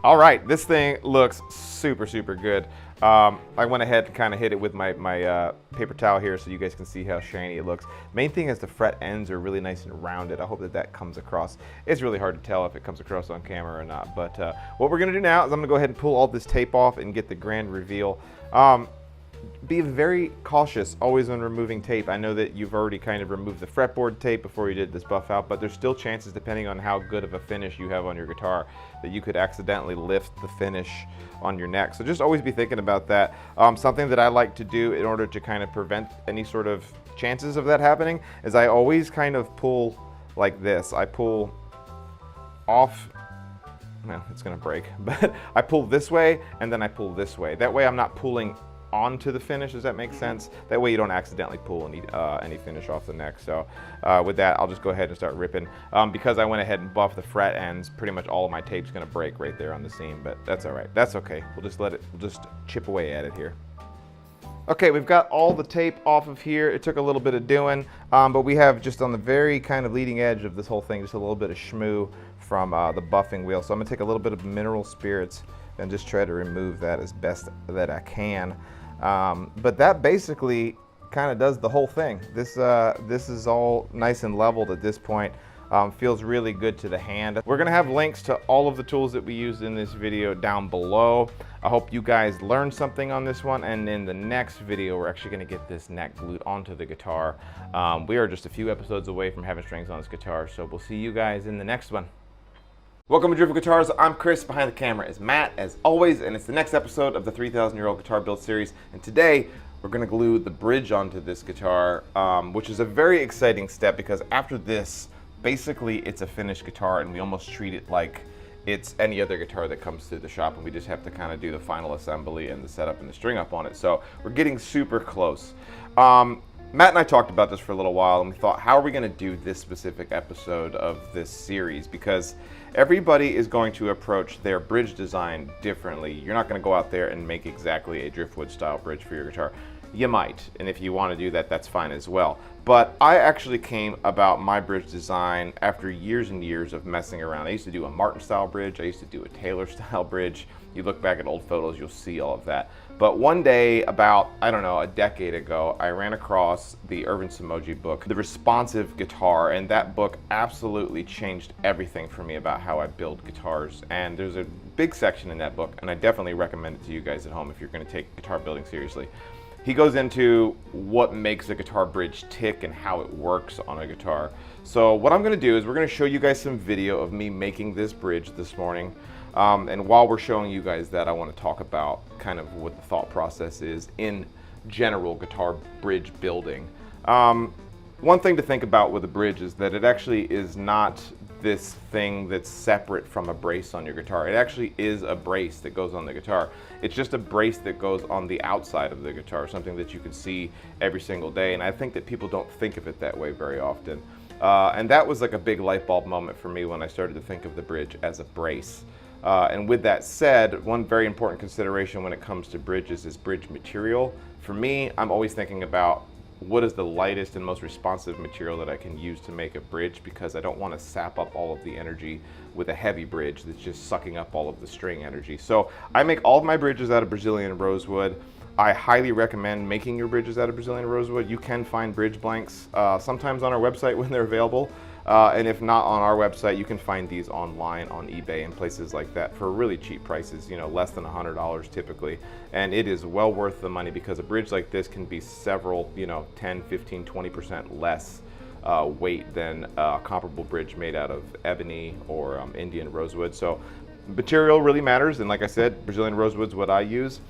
All right, this thing looks super, super good. I went ahead and kind of hit it with my paper towel here so you guys can see how shiny it looks. Main thing is the fret ends are really nice and rounded. I hope that that comes across. It's really hard to tell if it comes across on camera or not, but what we're gonna do now is I'm gonna go ahead and pull all this tape off and get the grand reveal. Be very cautious always when removing tape. I know that you've already kind of removed the fretboard tape before you did this buff out, but there's still chances, depending on how good of a finish you have on your guitar, that you could accidentally lift the finish on your neck. So just always be thinking about that. Something that I like to do in order to kind of prevent any sort of chances of that happening is I always kind of pull like this. I pull off. No, it's gonna break, but I pull this way and then I pull this way. That way I'm not pulling onto the finish, does that make sense? That way you don't accidentally pull any finish off the neck. So with that, I'll just go ahead and start ripping. Because I went ahead and buffed the fret ends, pretty much all of my tape's gonna break right there on the seam, but that's all right. That's okay. We'll just chip away at it here. Okay, we've got all the tape off of here. It took a little bit of doing, but we have just on the very kind of leading edge of this whole thing, just a little bit of schmoo from the buffing wheel. So I'm gonna take a little bit of mineral spirits and just try to remove that as best that I can. But that basically kind of does the whole thing. This is all nice and leveled at this point. Feels really good to the hand. We're gonna have links to all of the tools that we used in this video down below. I hope you guys learned something on this one, and in the next video, we're actually gonna get this neck glued onto the guitar. We are just a few episodes away from having strings on this guitar, so we'll see you guys in the next one. Welcome to Driven Guitars. I'm Chris. Behind the camera is Matt, as always, and it's the next episode of the 3,000-year-old guitar build series. And today, we're gonna glue the bridge onto this guitar, which is a very exciting step because after this, basically it's a finished guitar and we almost treat it like it's any other guitar that comes to the shop, and we just have to kind of do the final assembly and the setup and the string up on it. So we're getting super close. Matt and I talked about this for a little while, and we thought, how are we going to do this specific episode of this series? Because everybody is going to approach their bridge design differently. You're not going to go out there and make exactly a driftwood style bridge for your guitar. You might, and if you want to do that, that's fine as well. But I actually came about my bridge design after years and years of messing around. I used to do a Martin style bridge, I used to do a Taylor style bridge. You look back at old photos, you'll see all of that. But one day, about, I don't know, a decade ago, I ran across the Irvin Samoji book, The Responsive Guitar, and that book absolutely changed everything for me about how I build guitars. And there's a big section in that book, and I definitely recommend it to you guys at home if you're going to take guitar building seriously. He goes into what makes a guitar bridge tick and how it works on a guitar. So what I'm gonna do is we're gonna show you guys some video of me making this bridge this morning. And while we're showing you guys that, I wanna talk about kind of what the thought process is in general guitar bridge building. One thing to think about with a bridge is that it actually is not this thing that's separate from a brace on your guitar. It actually is a brace that goes on the guitar. It's just a brace that goes on the outside of the guitar, something that you can see every single day, and I think that people don't think of it that way very often. And that was like a big light bulb moment for me when I started to think of the bridge as a brace. And with that said, one very important consideration when it comes to bridges is bridge material. For me, I'm always thinking about what is the lightest and most responsive material that I can use to make a bridge, because I don't want to sap up all of the energy with a heavy bridge that's just sucking up all of the string energy. So I make all of my bridges out of Brazilian rosewood. I highly recommend making your bridges out of Brazilian rosewood. You can find bridge blanks sometimes on our website when they're available. And if not on our website, you can find these online on eBay and places like that for really cheap prices, you know, less than $100 typically. And it is well worth the money because a bridge like this can be several, you know, 10, 15, 20% less weight than a comparable bridge made out of ebony or Indian rosewood. So material really matters. And like I said, Brazilian rosewood's what I use.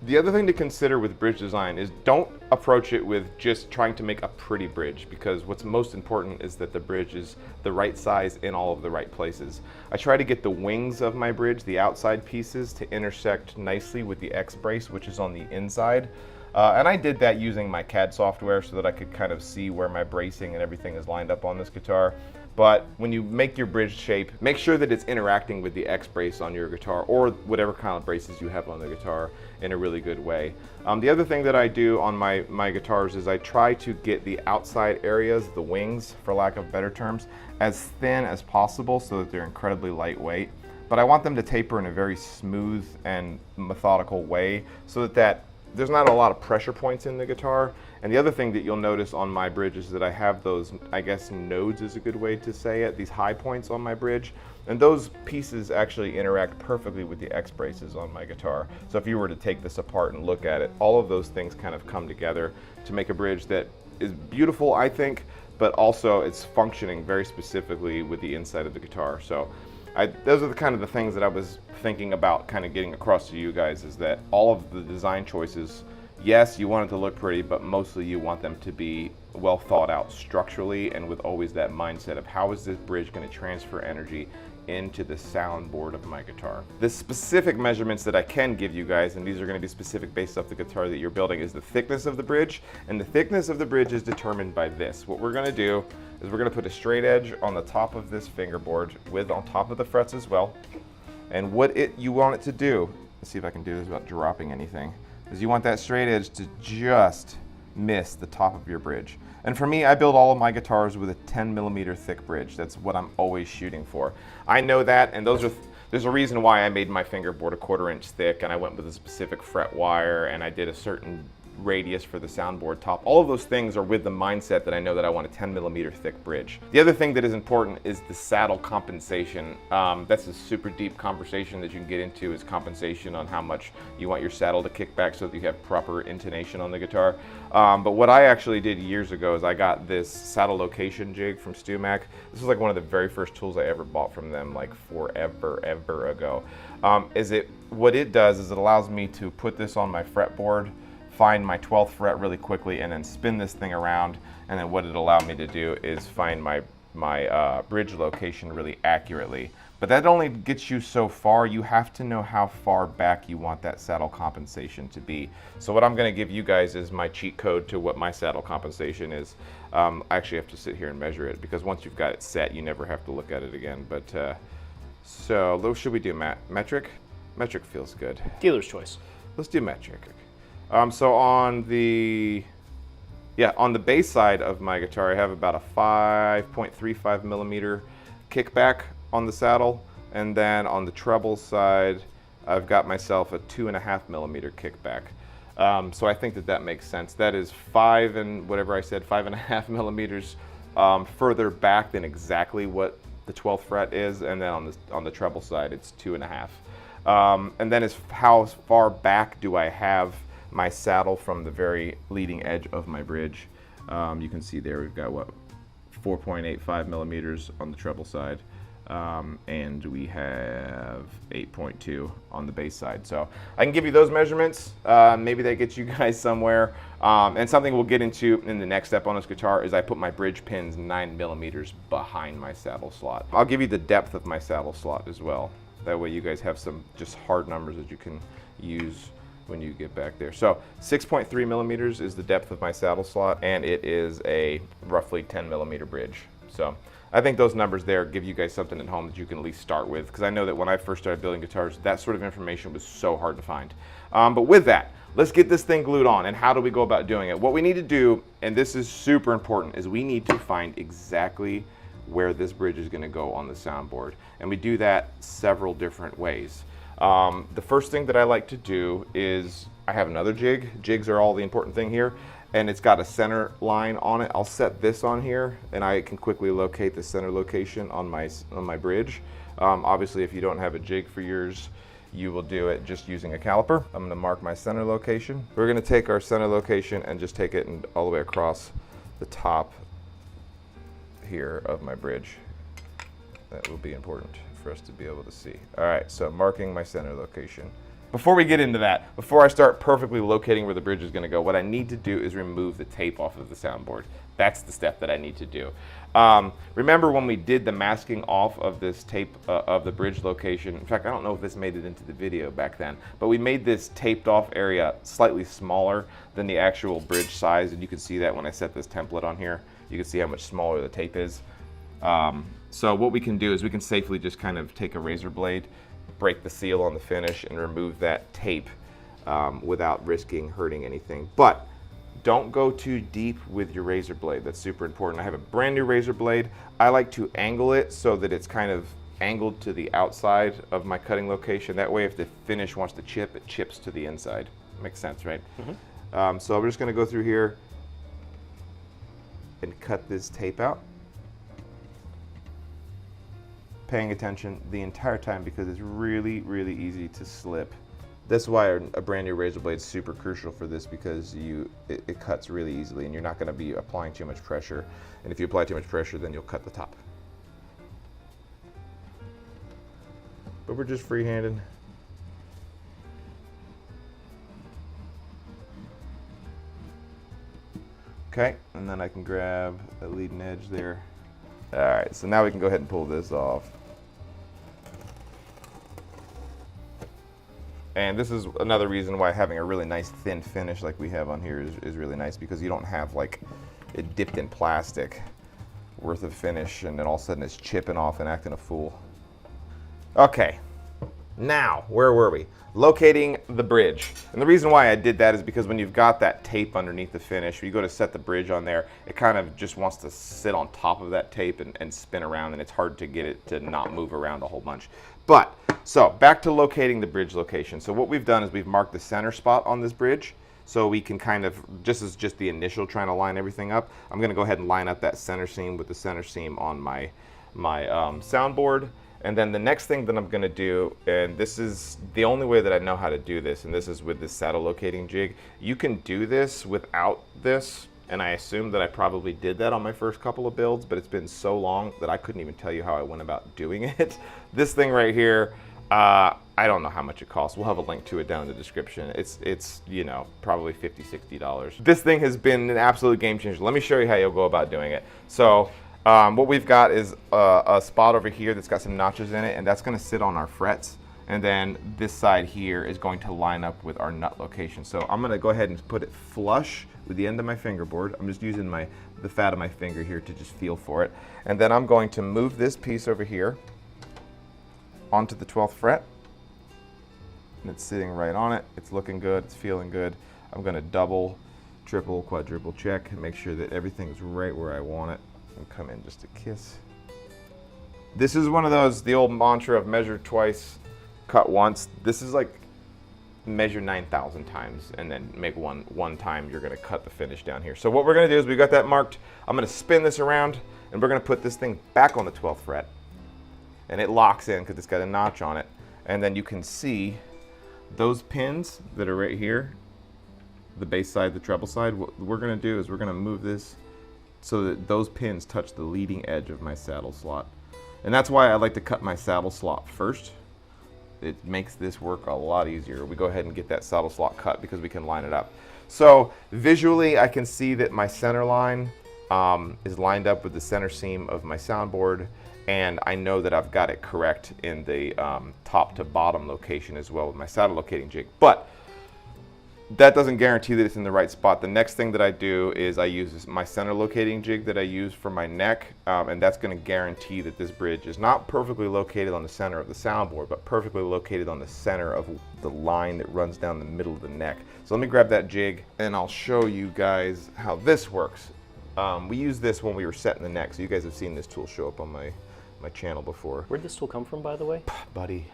The other thing to consider with bridge design is don't approach it with just trying to make a pretty bridge, because what's most important is that the bridge is the right size in all of the right places. I try to get the wings of my bridge, the outside pieces, to intersect nicely with the X brace, which is on the inside. And I did that using my CAD software so that I could kind of see where my bracing and everything is lined up on this guitar. But when you make your bridge shape, make sure that it's interacting with the X brace on your guitar or whatever kind of braces you have on the guitar in a really good way. The other thing that I do on my guitars is I try to get the outside areas, the wings, for lack of better terms, as thin as possible so that they're incredibly lightweight. But I want them to taper in a very smooth and methodical way so that there's not a lot of pressure points in the guitar. And the other thing that you'll notice on my bridge is that I have those, I guess nodes is a good way to say it, these high points on my bridge. And those pieces actually interact perfectly with the X braces on my guitar. So if you were to take this apart and look at it, all of those things kind of come together to make a bridge that is beautiful, I think, but also it's functioning very specifically with the inside of the guitar. So those are the kind of the things that I was thinking about kind of getting across to you guys, is that all of the design choices, yes, you want it to look pretty, but mostly you want them to be well thought out structurally and with always that mindset of how is this bridge going to transfer energy into the soundboard of my guitar. The specific measurements that I can give you guys, and these are going to be specific based off the guitar that you're building, is the thickness of the bridge. And the thickness of the bridge is determined by this. What we're going to do is we're going to put a straight edge on the top of this fingerboard with on top of the frets as well. And what you want it to do, let's see if I can do this without dropping anything, is you want that straight edge to just miss the top of your bridge. And for me, I build all of my guitars with a 10mm thick bridge. That's what I'm always shooting for. I know that, and there's a reason why I made my fingerboard a 1/4 inch thick, and I went with a specific fret wire, and I did a certain radius for the soundboard top. All of those things are with the mindset that I know that I want a 10mm thick bridge. The other thing that is important is the saddle compensation. That's a super deep conversation that you can get into, is compensation on how much you want your saddle to kick back so that you have proper intonation on the guitar. But what I actually did years ago is I got this saddle location jig from StewMac. This was like one of the very first tools I ever bought from them, like ever ago. What it does is it allows me to put this on my fretboard, find my 12th fret really quickly, and then spin this thing around. And then what it allowed me to do is find my bridge location really accurately. But that only gets you so far. You have to know how far back you want that saddle compensation to be. So what I'm going to give you guys is my cheat code to what my saddle compensation is. I actually have to sit here and measure it, because once you've got it set, you never have to look at it again. But so what should we do, Matt? Metric? Metric feels good. Dealer's choice. Let's do metric. So on the bass side of my guitar, I have about a 5.35mm kickback on the saddle, and then on the treble side, I've got myself a 2.5mm kickback. So I think that makes sense. That is 5.5mm further back than exactly what the 12th fret is, and then on the treble side, it's 2.5. And then is how far back do I have my saddle from the very leading edge of my bridge. You can see there we've got 4.85mm on the treble side, and we have 8.2 on the bass side. So I can give you those measurements. Maybe that gets you guys somewhere. And something we'll get into in the next step on this guitar is I put my bridge pins 9mm behind my saddle slot. I'll give you the depth of my saddle slot as well. That way you guys have some just hard numbers that you can use when you get back there. So 6.3mm is the depth of my saddle slot, and it is a roughly 10mm bridge. So I think those numbers there give you guys something at home that you can at least start with, because I know that when I first started building guitars, that sort of information was so hard to find. But with that, let's get this thing glued on. And how do we go about doing it? What we need to do, and this is super important, is we need to find exactly where this bridge is going to go on the soundboard. And we do that several different ways. The first thing that I like to do is I have another jig. Jigs are all the important thing here, and it's got a center line on it. I'll set this on here, and I can quickly locate the center location on my bridge. Obviously, if you don't have a jig for yours, you will do it just using a caliper. I'm going to mark my center location. We're going to take our center location and just take it all the way across the top here of my bridge. That will be important for us to be able to see. All right, so marking my center location. Before we get into that, before I start perfectly locating where the bridge is going to go, what I need to do is remove the tape off of the soundboard. That's the step that I need to do. Remember when we did the masking off of this tape of the bridge location? In fact, I don't know if this made it into the video back then, but we made this taped off area slightly smaller than the actual bridge size, and you can see that when I set this template on here. You can see how much smaller the tape is. So what we can do is we can safely just kind of take a razor blade, break the seal on the finish, and remove that tape without risking hurting anything. But don't go too deep with your razor blade. That's super important. I have a brand new razor blade. I like to angle it so that it's kind of angled to the outside of my cutting location. That way if the finish wants to chip, it chips to the inside. Makes sense, right? Mm-hmm. So we're just going to go through here and cut this tape out. Paying attention the entire time, because it's really, really easy to slip. That's why a brand new razor blade is super crucial for this, because it cuts really easily and you're not going to be applying too much pressure. And if you apply too much pressure, then you'll cut the top. But we're just freehanded. Okay, and then I can grab a leading edge there. All right, so now we can go ahead and pull this off. And this is another reason why having a really nice thin finish like we have on here is really nice, because you don't have like it dipped in plastic worth of finish and then all of a sudden it's chipping off and acting a fool. Okay, now where were we? Locating the bridge. And the reason why I did that is because when you've got that tape underneath the finish, when you go to set the bridge on there, it kind of just wants to sit on top of that tape and spin around, and it's hard to get it to not move around a whole bunch. But, so back to locating the bridge location. So what we've done is we've marked the center spot on this bridge. so we can kind of, just the initial trying to line everything up, I'm gonna go ahead and line up that center seam with the center seam on my soundboard. And then the next thing that I'm gonna do, and this is the only way that I know how to do this, and this is with this saddle locating jig. You can do this without this, and I assume that I probably did that on my first couple of builds, but it's been so long that I couldn't even tell you how I went about doing it. This thing right here, I don't know how much it costs. We'll have a link to it down in the description. It's you know, probably $50, $60. This thing has been an absolute game changer. Let me show you how you'll go about doing it. So what we've got is a spot over here that's got some notches in it, and that's gonna sit on our frets. And then this side here is going to line up with our nut location. So I'm gonna go ahead and put it flush with the end of my fingerboard. I'm just using the fat of my finger here to just feel for it. And then I'm going to move this piece over here onto the 12th fret. And it's sitting right on it. It's looking good, it's feeling good. I'm gonna double, triple, quadruple check and make sure that everything's right where I want it. And come in just a kiss. This is one of those, the old mantra of measure twice, cut once. This is like measure 9,000 times and then make one time you're gonna cut the finish down here. So what we're gonna do is we got that marked. I'm gonna spin this around and we're gonna put this thing back on the 12th fret. And it locks in because it's got a notch on it. And then you can see those pins that are right here, the bass side, the treble side. What we're gonna do is we're gonna move this so that those pins touch the leading edge of my saddle slot. And that's why I like to cut my saddle slot first. It makes this work a lot easier. We go ahead and get that saddle slot cut because we can line it up. So visually I can see that my center line is lined up with the center seam of my soundboard, and I know that I've got it correct in the top to bottom location as well with my saddle locating jig. But that doesn't guarantee that it's in the right spot. The next thing that I do is I use my center locating jig that I use for my neck, and that's going to guarantee that this bridge is not perfectly located on the center of the soundboard, but perfectly located on the center of the line that runs down the middle of the neck. So let me grab that jig and I'll show you guys how this works. We used this when we were setting the neck, so you guys have seen this tool show up on my channel before. Where'd this tool come from, by the way? Buddy.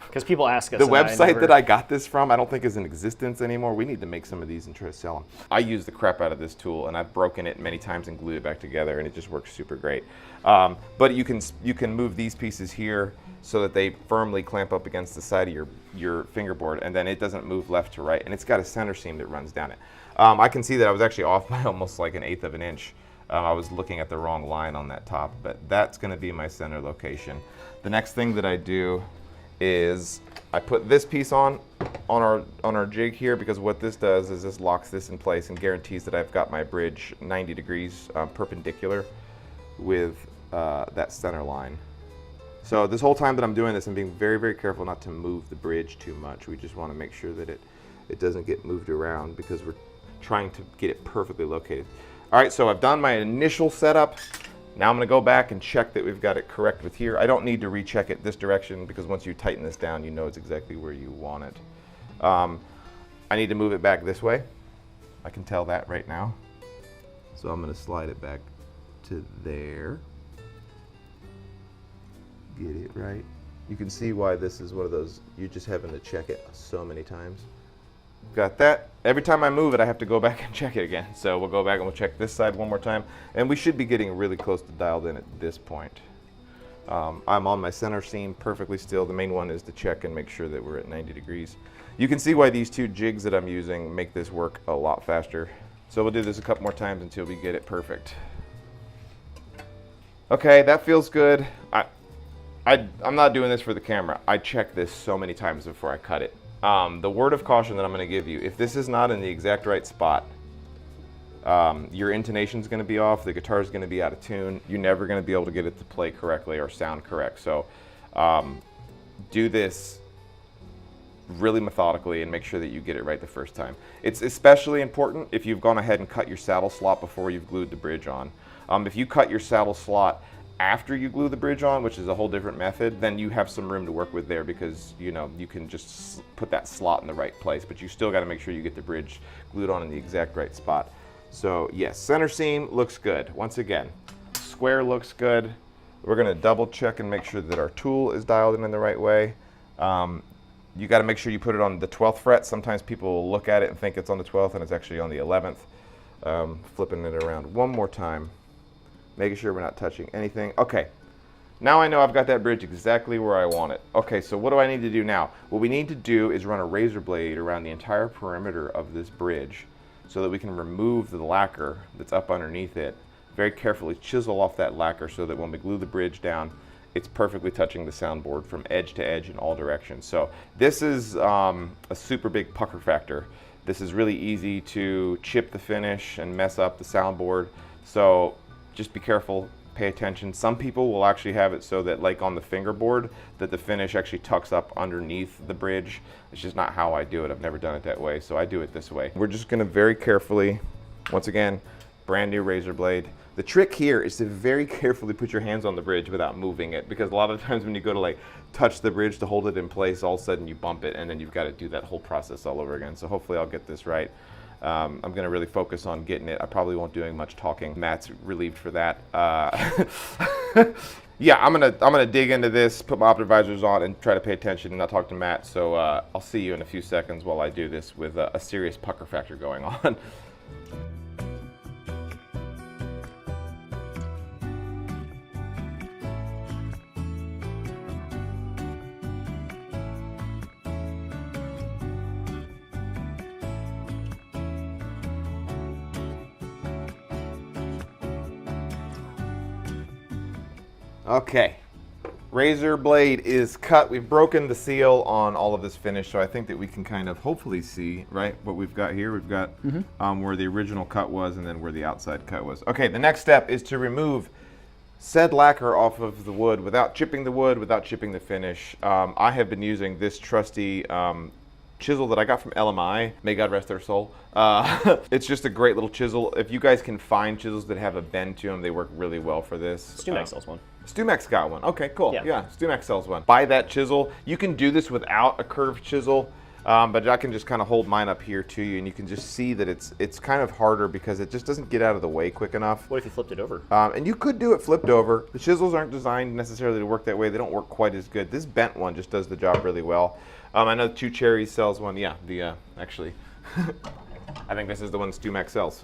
Because people ask us. The website that I got this from, I don't think is in existence anymore. We need to make some of these and try to sell them. I use the crap out of this tool, and I've broken it many times and glued it back together, and it just works super great. But you can move these pieces here so that they firmly clamp up against the side of your fingerboard, and then it doesn't move left to right, and it's got a center seam that runs down it. I can see that I was actually off by almost like 1/8 of an inch. I was looking at the wrong line on that top, but that's going to be my center location. The next thing that I do is I put this piece on our jig here, because what this does is this locks this in place and guarantees that I've got my bridge 90 degrees perpendicular with that center line. So this whole time that I'm doing this, I'm being very, very careful not to move the bridge too much. We just want to make sure that it doesn't get moved around because we're trying to get it perfectly located. All right, so I've done my initial setup. Now I'm gonna go back and check that we've got it correct with here. I don't need to recheck it this direction because once you tighten this down, you know it's exactly where you want it. I need to move it back this way. I can tell that right now. So I'm gonna slide it back to there. Get it right. You can see why this is one of those, you're just having to check it so many times. Got that. Every time I move it, I have to go back and check it again. So we'll go back and we'll check this side one more time. And we should be getting really close to dialed in at this point. I'm on my center seam perfectly still. The main one is to check and make sure that we're at 90 degrees. You can see why these two jigs that I'm using make this work a lot faster. So we'll do this a couple more times until we get it perfect. Okay, that feels good. I'm not doing this for the camera. I check this so many times before I cut it. The word of caution that I'm going to give you, if this is not in the exact right spot, your intonation is going to be off, the guitar is going to be out of tune, you're never going to be able to get it to play correctly or sound correct. So do this really methodically and make sure that you get it right the first time. It's especially important if you've gone ahead and cut your saddle slot before you've glued the bridge on. If you cut your saddle slot after you glue the bridge on, which is a whole different method, then you have some room to work with there because you know you can just put that slot in the right place, but you still got to make sure you get the bridge glued on in the exact right spot. So yes, center seam looks good. Once again, square looks good. We're going to double check and make sure that our tool is dialed in the right way. You got to make sure you put it on the 12th fret. Sometimes people will look at it and think it's on the 12th and it's actually on the 11th. Flipping it around one more time, making sure we're not touching anything. Okay, now I know I've got that bridge exactly where I want it. Okay, so what do I need to do now? What we need to do is run a razor blade around the entire perimeter of this bridge so that we can remove the lacquer that's up underneath it. Very carefully chisel off that lacquer so that when we glue the bridge down, it's perfectly touching the soundboard from edge to edge in all directions. So this is a super big pucker factor. This is really easy to chip the finish and mess up the soundboard. So just be careful, pay attention. Some people will actually have it so that, like on the fingerboard, that the finish actually tucks up underneath the bridge. It's just not how I do it. I've never done it that way, so I do it this way. We're just gonna very carefully, once again, brand new razor blade. The trick here is to very carefully put your hands on the bridge without moving it, because a lot of times when you go to like touch the bridge to hold it in place, all of a sudden you bump it and then you've got to do that whole process all over again. So hopefully I'll get this right. I'm going to really focus on getting it. I probably won't do much talking. Matt's relieved for that. Yeah, I'm gonna dig into this, put my optivisors on, and try to pay attention and not talk to Matt. So I'll see you in a few seconds while I do this with a serious pucker factor going on. Okay, razor blade is cut. We've broken the seal on all of this finish, so I think that we can kind of hopefully see, right, what we've got here. We've got where the original cut was and then where the outside cut was. Okay, the next step is to remove said lacquer off of the wood without chipping the wood, without chipping the finish. I have been using this trusty chisel that I got from LMI. May God rest their soul. It's just a great little chisel. If you guys can find chisels that have a bend to them, they work really well for this. StewMac sells one. StewMac's got one. Okay, cool. Yeah. StewMac sells one. Buy that chisel. You can do this without a curved chisel, but I can just kind of hold mine up here to you, and you can just see that it's kind of harder because it just doesn't get out of the way quick enough. What if you flipped it over? And you could do it flipped over. The chisels aren't designed necessarily to work that way. They don't work quite as good. This bent one just does the job really well. I know Two Cherries sells one. Yeah, actually, I think this is the one StewMac sells.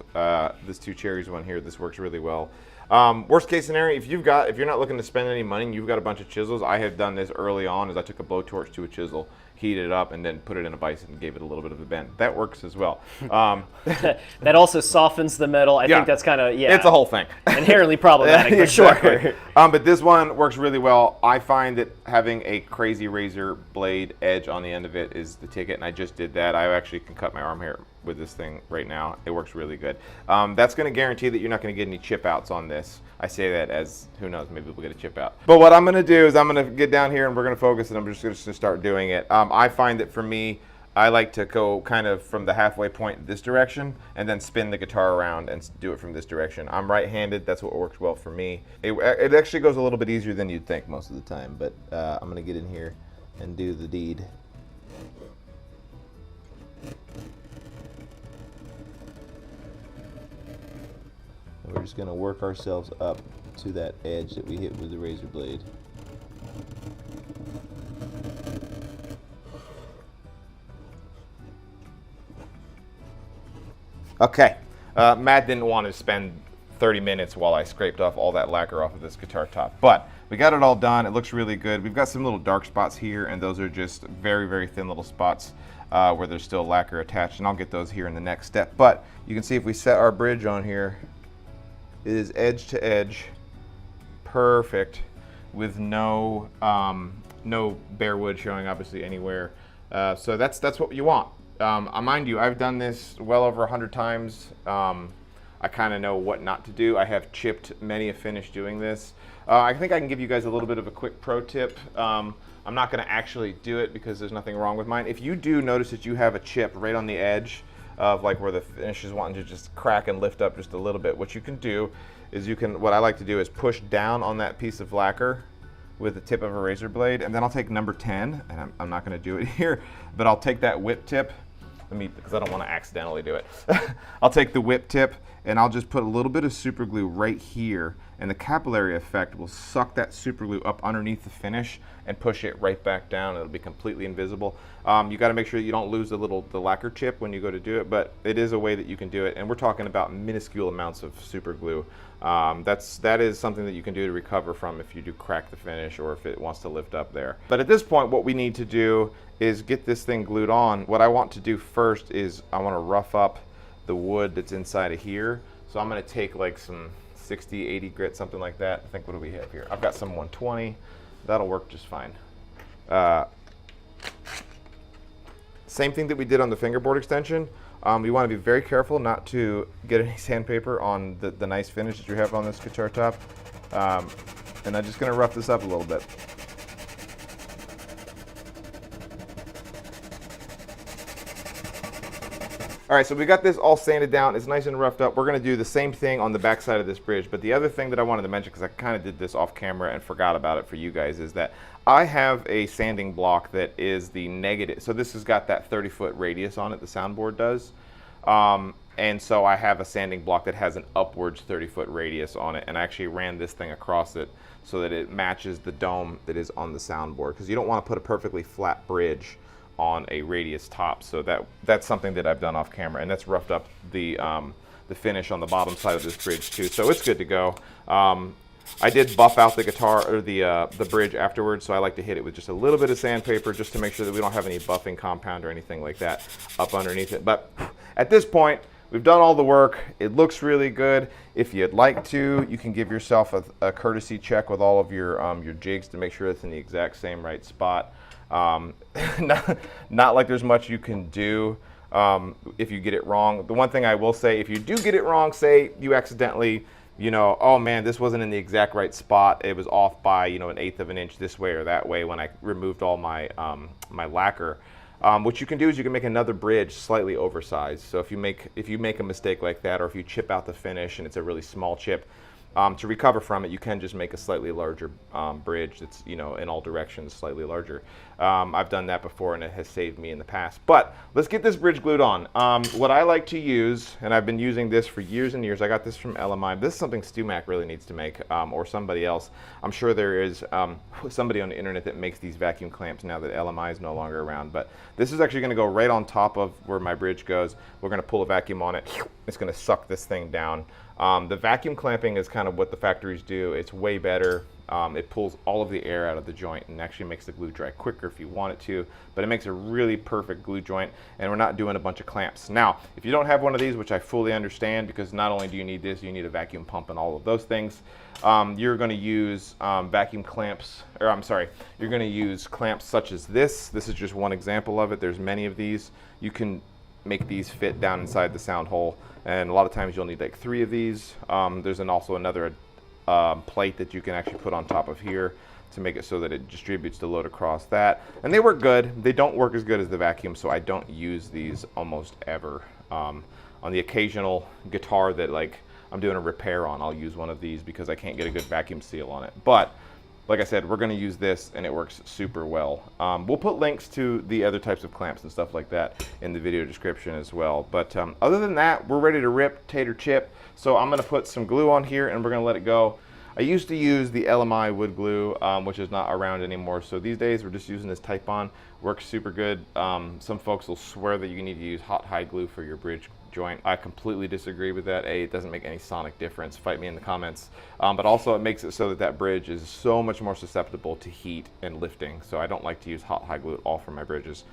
This Two Cherries one here, this works really well. Worst case scenario, if you're not looking to spend any money and you've got a bunch of chisels, I have done this early on is I took a blowtorch to a chisel, heated it up, and then put it in a bison and gave it a little bit of a bend. That works as well. That also softens the metal. I think that's kind of, it's a whole thing. Inherently problematic, for sure. But this one works really well. I find that having a crazy razor blade edge on the end of it is the ticket, and I just did that. I actually can cut my arm hair with this thing right now. It works really good. That's going to guarantee that you're not going to get any chip outs on this. I say that as, who knows, maybe we'll get a chip out. But what I'm going to do is I'm going to get down here and we're going to focus and I'm just going to start doing it. I find that for me, I like to go kind of from the halfway point this direction and then spin the guitar around and do it from this direction. I'm right-handed. That's what works well for me. It actually goes a little bit easier than you'd think most of the time, but I'm going to get in here and do the deed. We're just going to work ourselves up to that edge that we hit with the razor blade. Okay, Matt didn't want to spend 30 minutes while I scraped off all that lacquer off of this guitar top, but we got it all done. It looks really good. We've got some little dark spots here, and those are just very, very thin little spots where there's still lacquer attached, and I'll get those here in the next step. But you can see if we set our bridge on here, it is edge to edge, perfect, with no bare wood showing obviously anywhere. So that's what you want. Mind you, I've done this well over 100 times. I kind of know what not to do. I have chipped many a finish doing this. I think I can give you guys a little bit of a quick pro tip. I'm not going to actually do it because there's nothing wrong with mine. If you do notice that you have a chip right on the edge of like where the finish is wanting to just crack and lift up just a little bit, what you can do is what I like to do is push down on that piece of lacquer with the tip of a razor blade, and then I'll take number 10, and I'm not going to do it here, but I'll take that whip tip, because I don't want to accidentally do it. I'll take the whip tip and I'll just put a little bit of super glue right here, and the capillary effect will suck that super glue up underneath the finish and push it right back down. It'll be completely invisible. You got to make sure you don't lose the lacquer chip when you go to do it, but it is a way that you can do it, and we're talking about minuscule amounts of super glue. That is something that you can do to recover from if you do crack the finish or if it wants to lift up there. But at this point, what we need to do is get this thing glued on. What I want to do first is I want to rough up the wood that's inside of here. So I'm going to take like some 60, 80 grit, something like that. I think, what do we have here? I've got some 120. That'll work just fine. Same thing that we did on the fingerboard extension. You want to be very careful not to get any sandpaper on the nice finish that you have on this guitar top. And I'm just going to rough this up a little bit. All right, so we got this all sanded down. It's nice and roughed up. We're going to do the same thing on the back side of this bridge. But the other thing that I wanted to mention, because I kind of did this off camera and forgot about it for you guys, is that I have a sanding block that is the negative. So this has got that 30-foot radius on it, the soundboard does. And so I have a sanding block that has an upwards 30-foot radius on it. And I actually ran this thing across it so that it matches the dome that is on the soundboard. Because you don't want to put a perfectly flat bridge on a radius top. So that's something that I've done off camera, and that's roughed up the finish on the bottom side of this bridge too. So it's good to go. I did buff out the guitar or the bridge afterwards, so I like to hit it with just a little bit of sandpaper just to make sure that we don't have any buffing compound or anything like that up underneath it. But at this point, we've done all the work. It looks really good. If you'd like to, you can give yourself a courtesy check with all of your jigs to make sure it's in the exact same right spot. Not like there's much you can do if you get it wrong. The one thing I will say, if you do get it wrong, say you accidentally, oh man, this wasn't in the exact right spot. It was off by, 1/8 of an inch this way or that way when I removed all my my lacquer. What you can do is you can make another bridge slightly oversized. So if you make a mistake like that, or if you chip out the finish and it's a really small chip, to recover from it, you can just make a slightly larger bridge that's, in all directions slightly larger. I've done that before and it has saved me in the past. But let's get this bridge glued on. What I like to use, and I've been using this for years and years, I got this from LMI. This is something StuMac really needs to make, or somebody else. I'm sure there is somebody on the internet that makes these vacuum clamps now that LMI is no longer around. But this is actually going to go right on top of where my bridge goes. We're going to pull a vacuum on it. It's going to suck this thing down. The vacuum clamping is kind of what the factories do. It's way better. It pulls all of the air out of the joint and actually makes the glue dry quicker if you want it to, but it makes a really perfect glue joint, and we're not doing a bunch of clamps. Now, if you don't have one of these, which I fully understand, because not only do you need this, you need a vacuum pump and all of those things, you're going to use vacuum clamps, or I'm sorry, you're going to use clamps such as this. This is just one example of it. There's many of these. You can make these fit down inside the sound hole, and a lot of times you'll need like 3 of these. There's also another plate that you can actually put on top of here to make it so that it distributes the load across that, and they work good. They don't work as good as the vacuum, so I don't use these almost ever. On the occasional guitar that like I'm doing a repair on, I'll use one of these because I can't get a good vacuum seal on it. But like I said, we're going to use this and it works super well. We'll put links to the other types of clamps and stuff like that in the video description as well. But other than that, we're ready to rip, tater, chip. So I'm going to put some glue on here and we're going to let it go. I used to use the LMI wood glue, which is not around anymore. So these days we're just using this Type-On. Works super good. Some folks will swear that you need to use hot hide glue for your bridge joint. I completely disagree with that. It doesn't make any sonic difference. Fight me in the comments. But also it makes it so that that bridge is so much more susceptible to heat and lifting. So I don't like to use hot hide glue at all for my bridges.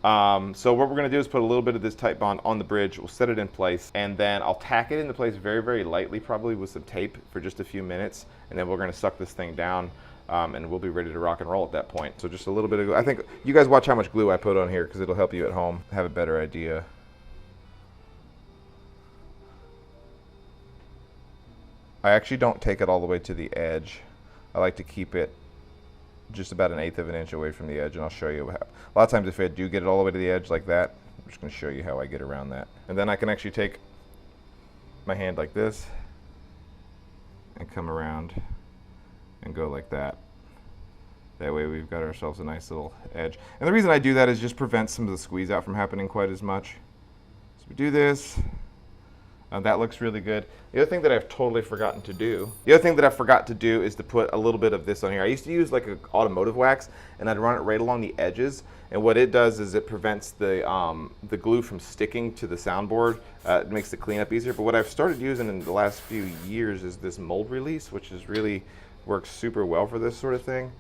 So what we're going to do is put a little bit of this Type-On on the bridge. We'll set it in place, and then I'll tack it into place very, very lightly, probably with some tape for just a few minutes, and then we're going to suck this thing down, and we'll be ready to rock and roll at that point. So just a little bit of glue. I think you guys watch how much glue I put on here because it'll help you at home have a better idea. I actually don't take it all the way to the edge. I like to keep it just about 1/8 of an inch away from the edge, and I'll show you how. A lot of times if I do get it all the way to the edge like that, I'm just going to show you how I get around that. And then I can actually take my hand like this and come around and go like that. That way we've got ourselves a nice little edge. And the reason I do that is just prevent some of the squeeze out from happening quite as much. So we do this. That looks really good. The other thing that I've totally forgotten to do, is to put a little bit of this on here. I used to use like an automotive wax, and I'd run it right along the edges. And what it does is it prevents the glue from sticking to the soundboard. It makes the cleanup easier. But what I've started using in the last few years is this mold release, which is really works super well for this sort of thing.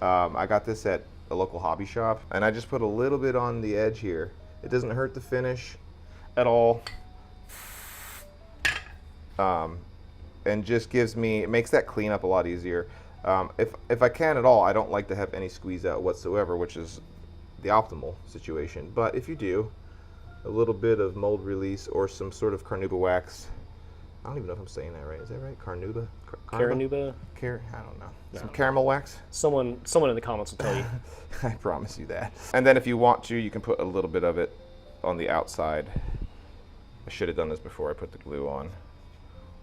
I got this at a local hobby shop, and I just put a little bit on the edge here. It doesn't hurt the finish at all. And just gives me, it makes that cleanup a lot easier. If I can at all, I don't like to have any squeeze out whatsoever, which is the optimal situation. But if you do, a little bit of mold release or some sort of carnauba wax. I don't even know if I'm saying that right. Is that right? Carnauba? Carnauba? I don't know. No. Some caramel wax? Someone in the comments will tell you. I promise you that. And then if you want to, you can put a little bit of it on the outside. I should have done this before I put the glue on.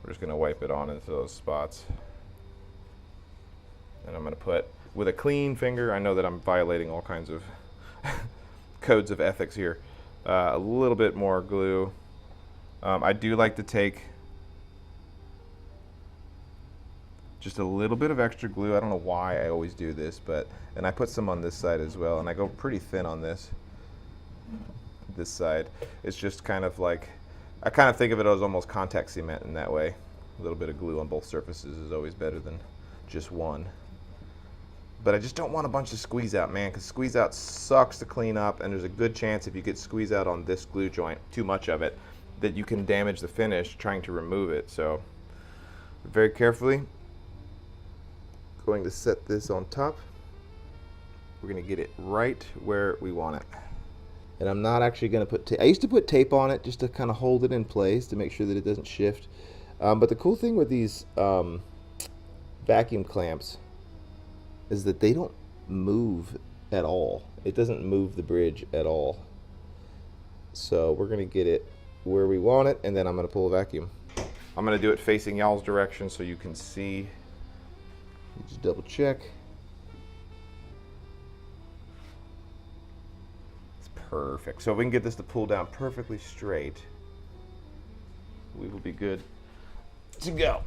We're just going to wipe it on into those spots. And I'm going to put, with a clean finger, I know that I'm violating all kinds of codes of ethics here, a little bit more glue. I do like to take just a little bit of extra glue. I don't know why I always do this, and I put some on this side as well, and I go pretty thin on this side. It's just kind of like, I kind of think of it as almost contact cement in that way. A little bit of glue on both surfaces is always better than just one. But I just don't want a bunch of squeeze out, man, because squeeze out sucks to clean up, and there's a good chance if you get squeeze out on this glue joint, too much of it, that you can damage the finish trying to remove it. So very carefully, going to set this on top. We're going to get it right where we want it. And I'm not actually going to put tape. I used to put tape on it just to kind of hold it in place to make sure that it doesn't shift. But the cool thing with these vacuum clamps is that they don't move at all. It doesn't move the bridge at all. So we're going to get it where we want it, and then I'm going to pull a vacuum. I'm going to do it facing y'all's direction so you can see. You just double check. Perfect. So if we can get this to pull down perfectly straight, we will be good to go.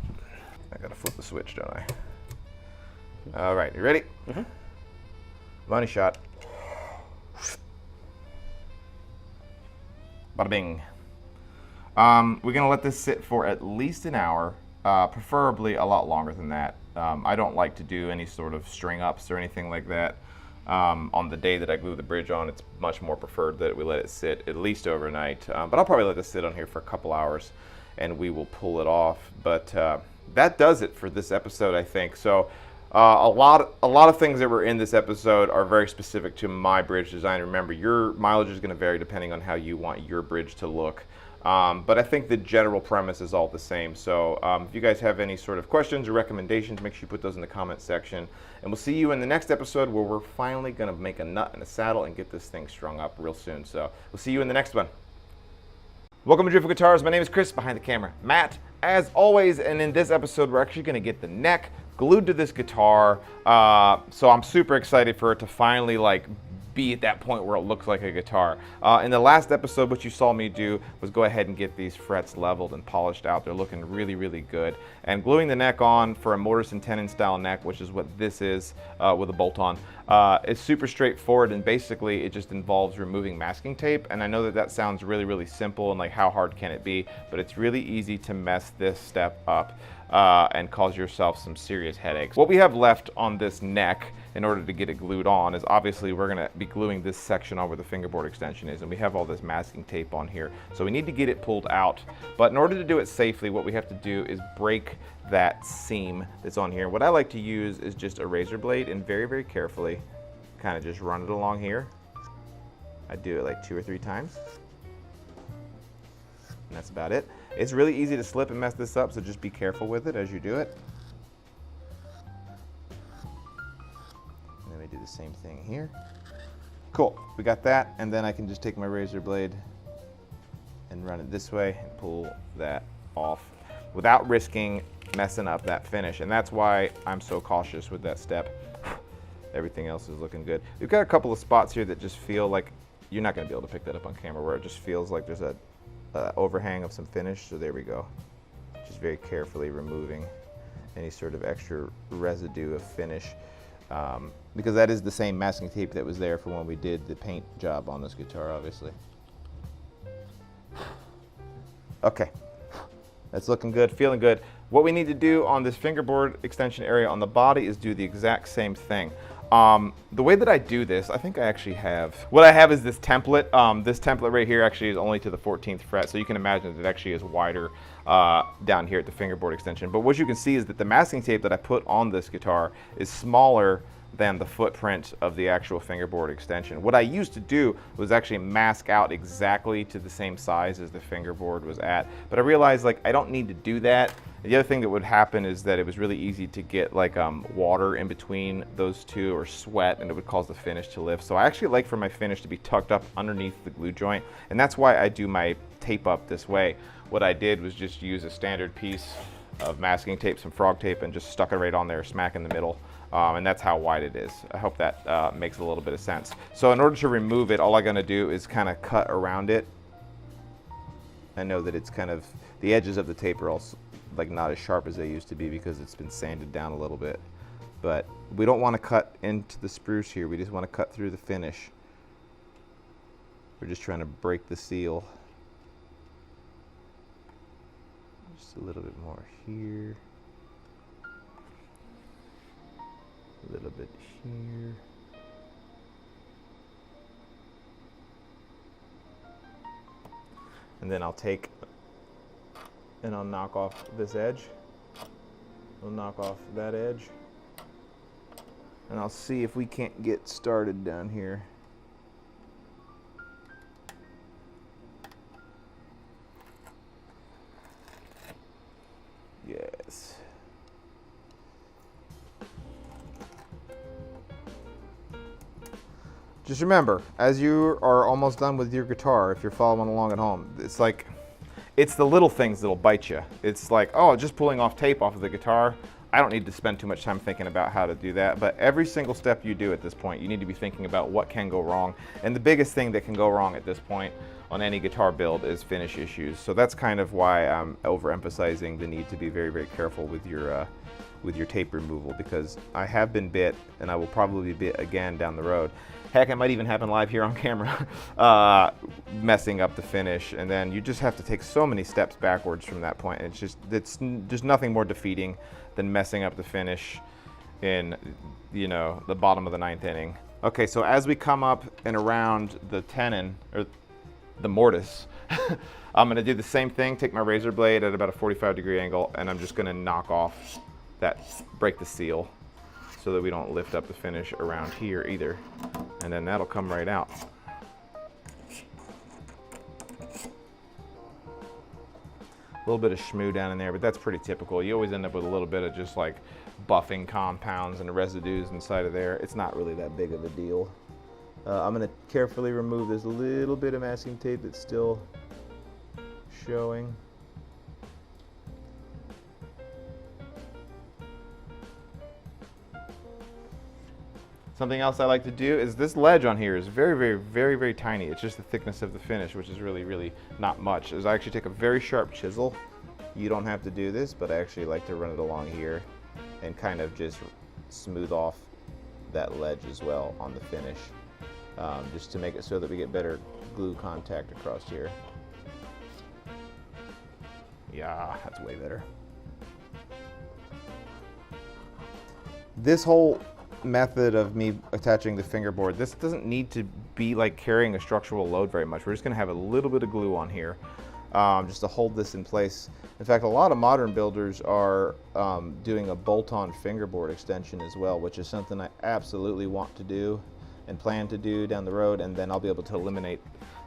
I gotta flip the switch, don't I? All right, you ready? Mm-hmm. Money shot. Bada bing. We're gonna let this sit for at least an hour, preferably a lot longer than that. I don't like to do any sort of string ups or anything like that. On the day that I glue the bridge on, it's much more preferred that we let it sit at least overnight. But I'll probably let this sit on here for a couple hours and we will pull it off. But that does it for this episode, I think. So a lot of things that were in this episode are very specific to my bridge design. Remember, your mileage is going to vary depending on how you want your bridge to look. But I think the general premise is all the same. So if you guys have any sort of questions or recommendations, make sure you put those in the comments section. And we'll see you in the next episode where we're finally going to make a nut and a saddle and get this thing strung up real soon. So we'll see you in the next one. Welcome to Driftwood Guitars. My name is Chris, behind the camera, Matt, as always. And in this episode, we're actually going to get the neck glued to this guitar. So I'm super excited for it to finally be at that point where it looks like a guitar. In the last episode, what you saw me do was go ahead and get these frets leveled and polished out. They're looking really, really good. And gluing the neck on for a mortise and tenon style neck, which is what this is with a bolt on, is super straightforward, and basically it just involves removing masking tape. And I know that that sounds really, really simple and how hard can it be, but it's really easy to mess this step up and cause yourself some serious headaches. What we have left on this neck in order to get it glued on is obviously we're gonna be gluing this section on where the fingerboard extension is, and we have all this masking tape on here. So we need to get it pulled out, but in order to do it safely, what we have to do is break that seam that's on here. What I like to use is just a razor blade and very, very carefully kind of just run it along here. I do it like 2 or 3 times. And that's about it. It's really easy to slip and mess this up, so just be careful with it as you do it. And then we do the same thing here. Cool, we got that, and then I can just take my razor blade and run it this way and pull that off without risking messing up that finish. And that's why I'm so cautious with that step. Everything else is looking good. We've got a couple of spots here that just feel like you're not going to be able to pick that up on camera, where it just feels like there's a overhang of some finish. So there we go. Just very carefully removing any sort of extra residue of finish. Because that is the same masking tape that was there for when we did the paint job on this guitar, obviously. Okay, that's looking good, feeling good. What we need to do on this fingerboard extension area on the body is do the exact same thing. The way that I do this, I think I actually have, what I have is this template. This template right here actually is only to the 14th fret, so you can imagine that it actually is wider down here at the fingerboard extension. But what you can see is that the masking tape that I put on this guitar is smaller than the footprint of the actual fingerboard extension. What I used to do was actually mask out exactly to the same size as the fingerboard was at, but I realized like I don't need to do that. The other thing that would happen is that it was really easy to get like water in between those two or sweat, and it would cause the finish to lift. So I actually like for my finish to be tucked up underneath the glue joint, and that's why I do my tape up this way. What I did was just use a standard piece of masking tape, some frog tape, and just stuck it right on there, smack in the middle. And that's how wide it is. I hope that makes a little bit of sense. So in order to remove it, all I'm gonna do is kind of cut around it. I know that it's kind of, the edges of the tape are also like not as sharp as they used to be because it's been sanded down a little bit. But we don't want to cut into the spruce here. We just want to cut through the finish. We're just trying to break the seal. Just a little bit more here. A little bit here. And then I'll take and I'll knock off this edge. We'll knock off that edge. And I'll see if we can't get started down here. Yes. Just remember, as you are almost done with your guitar, if you're following along at home, it's like, it's the little things that'll bite you. It's like, oh, just pulling off tape off of the guitar. I don't need to spend too much time thinking about how to do that, but every single step you do at this point, you need to be thinking about what can go wrong. And the biggest thing that can go wrong at this point on any guitar build is finish issues. So that's kind of why I'm overemphasizing the need to be very, very careful with your tape removal, because I have been bit and I will probably be bit again down the road. Heck, it might even happen live here on camera, messing up the finish, and then you just have to take so many steps backwards from that point. And it's just nothing more defeating than messing up the finish in, you know, the bottom of the 9th inning. Okay, so as we come up and around the tenon, or the mortise, I'm gonna do the same thing, take my razor blade at about a 45-degree angle, and I'm just gonna knock off that, break the seal, so that we don't lift up the finish around here either. And then that'll come right out. A little bit of schmoo down in there, but that's pretty typical. You always end up with a little bit of just like buffing compounds and residues inside of there. It's not really that big of a deal. I'm gonna carefully remove this little bit of masking tape that's still showing. Something else I like to do is this ledge on here is very, very, very, very tiny. It's just the thickness of the finish, which is really, really not much. Is I actually take a very sharp chisel. You don't have to do this, but I actually like to run it along here and kind of just smooth off that ledge as well on the finish, just to make it so that we get better glue contact across here. Yeah, that's way better. This whole method of me attaching the fingerboard, this doesn't need to be like carrying a structural load very much. We're just going to have a little bit of glue on here just to hold this in place. In fact, a lot of modern builders are doing a bolt-on fingerboard extension as well, which is something I absolutely want to do and plan to do down the road, and then I'll be able to eliminate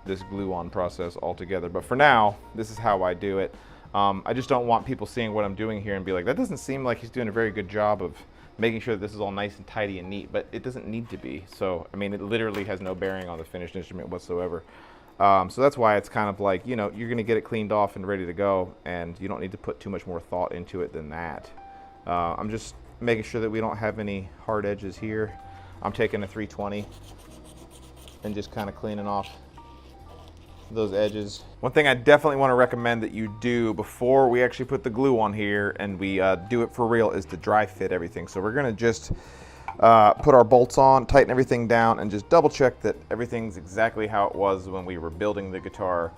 this glue-on process altogether. But for now, this is how I do it. I just don't want people seeing what I'm doing here and be like, that doesn't seem like he's doing a very good job of making sure that this is all nice and tidy and neat, but it doesn't need to be. So, I mean, it literally has no bearing on the finished instrument whatsoever. So that's why it's kind of like, you know, you're gonna get it cleaned off and ready to go, and you don't need to put too much more thought into it than that. I'm just making sure that we don't have any hard edges here. I'm taking a 320 and just kind of cleaning off those edges. One thing I definitely want to recommend that you do before we actually put the glue on here and we do it for real is to dry fit everything. So we're gonna just put our bolts on, tighten everything down, and just double check that everything's exactly how it was when we were building the guitar.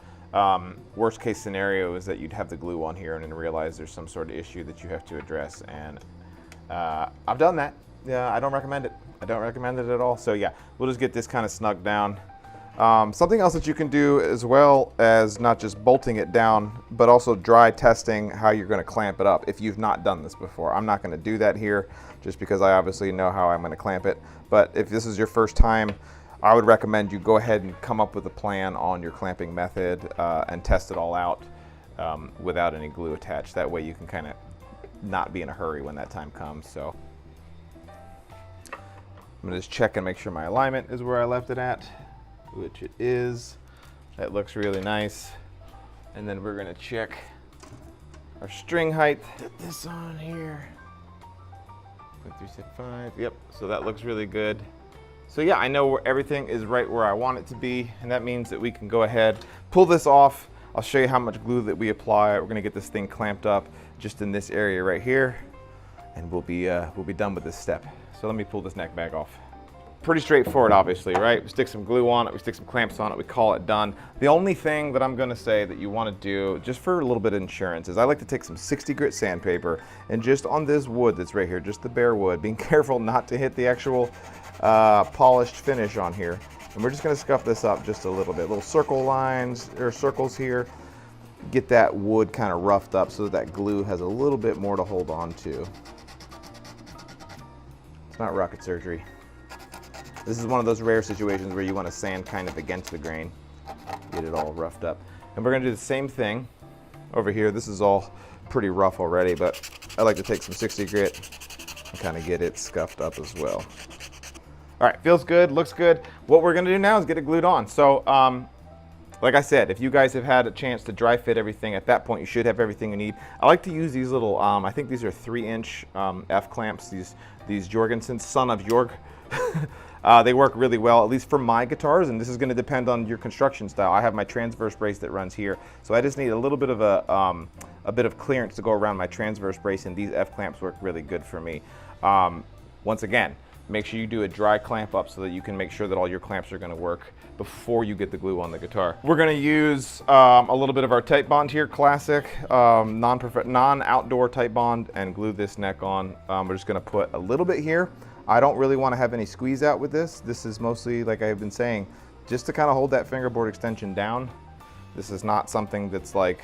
Worst case scenario is that you'd have the glue on here and then realize there's some sort of issue that you have to address, and I've done that. Yeah, I don't recommend it. I don't recommend it at all. So yeah, we'll just get this kind of snugged down. Something else that you can do as well as not just bolting it down, but also dry testing how you're going to clamp it up if you've not done this before. I'm not going to do that here just because I obviously know how I'm going to clamp it. But if this is your first time, I would recommend you go ahead and come up with a plan on your clamping method and test it all out without any glue attached. That way you can kind of not be in a hurry when that time comes. So I'm going to just check and make sure my alignment is where I left it at, which it is. That looks really nice. And then we're going to check our string height. Put this on here. 0.375. Yep, so that looks really good. So yeah, I know where everything is right where I want it to be, and that means that we can go ahead, pull this off. I'll show you how much glue that we apply. We're gonna get this thing clamped up just in this area right here, and we'll be done with this step. So let me pull this neck back off. Pretty straightforward, obviously, right? We stick some glue on it, we stick some clamps on it, we call it done. The only thing that I'm gonna say that you wanna do, just for a little bit of insurance, is I like to take some 60 grit sandpaper and just on this wood that's right here, just the bare wood, being careful not to hit the actual polished finish on here. And we're just gonna scuff this up just a little bit. Little circle lines, or circles here. Get that wood kind of roughed up so that glue has a little bit more to hold on to. It's not rocket surgery. This is one of those rare situations where you want to sand kind of against the grain, get it all roughed up. And we're going to do the same thing over here. This is all pretty rough already, but I like to take some 60 grit and kind of get it scuffed up as well. All right, feels good, looks good. What we're going to do now is get it glued on. So, like I said, if you guys have had a chance to dry fit everything, at that point you should have everything you need. I like to use these little, I think these are 3-inch F clamps, these Jorgensen, Son of Jorg. They work really well, at least for my guitars, and this is going to depend on your construction style. I have my transverse brace that runs here, so I just need a little bit of a bit of clearance to go around my transverse brace, and these F clamps work really good for me. Once again, make sure you do a dry clamp up so that you can make sure that all your clamps are going to work before you get the glue on the guitar. We're going to use a little bit of our tight bond here, classic non-outdoor tight bond, and glue this neck on. We're just going to put a little bit here. I don't really want to have any squeeze out with this. This is mostly, like I've been saying, just to kind of hold that fingerboard extension down. This is not something that's like,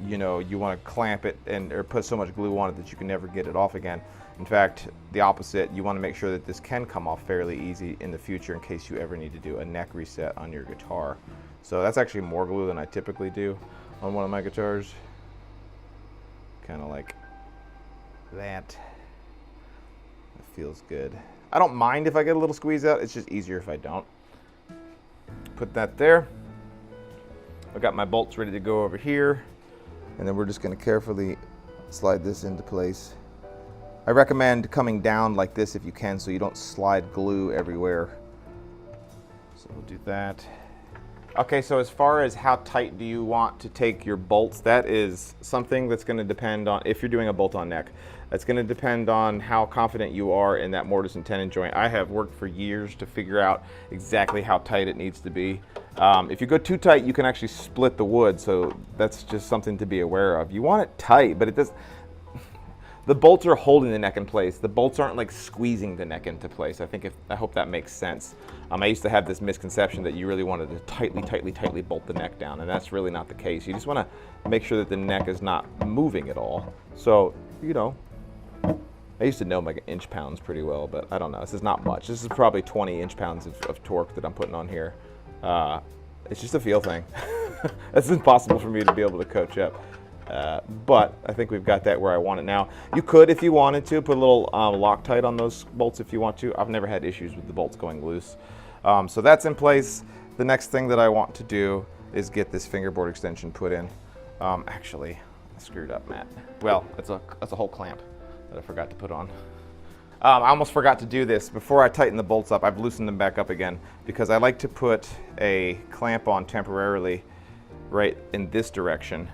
you know, you want to clamp it or put so much glue on it that you can never get it off again. In fact, the opposite, you want to make sure that this can come off fairly easy in the future in case you ever need to do a neck reset on your guitar. So that's actually more glue than I typically do on one of my guitars. Kind of like that. Feels good. I don't mind if I get a little squeeze out, it's just easier if I don't. Put that there. I've got my bolts ready to go over here, and then we're just going to carefully slide this into place. I recommend coming down like this if you can so you don't slide glue everywhere. So we'll do that. Okay, so as far as how tight do you want to take your bolts, that is something that's going to depend on, if you're doing a bolt-on neck, that's going to depend on how confident you are in that mortise and tenon joint. I have worked for years to figure out exactly how tight it needs to be. If you go too tight, you can actually split the wood, so that's just something to be aware of. You want it tight, but it does. The bolts are holding the neck in place. The bolts aren't like squeezing the neck into place. I hope that makes sense. I used to have this misconception that you really wanted to tightly bolt the neck down, and that's really not the case. You just want to make sure that the neck is not moving at all. So, you know, I used to know my inch pounds pretty well, but I don't know. This is not much. This is probably 20 inch pounds of torque that I'm putting on here. It's just a feel thing. It's impossible for me to be able to coach up. But I think we've got that where I want it now. You could, if you wanted to, put a little Loctite on those bolts if you want to. I've never had issues with the bolts going loose. So that's in place. The next thing that I want to do is get this fingerboard extension put in. Actually, I screwed up, Matt. Well, it's a whole clamp that I forgot to put on. I almost forgot to do this. Before I tighten the bolts up, I've loosened them back up again because I like to put a clamp on temporarily right in this direction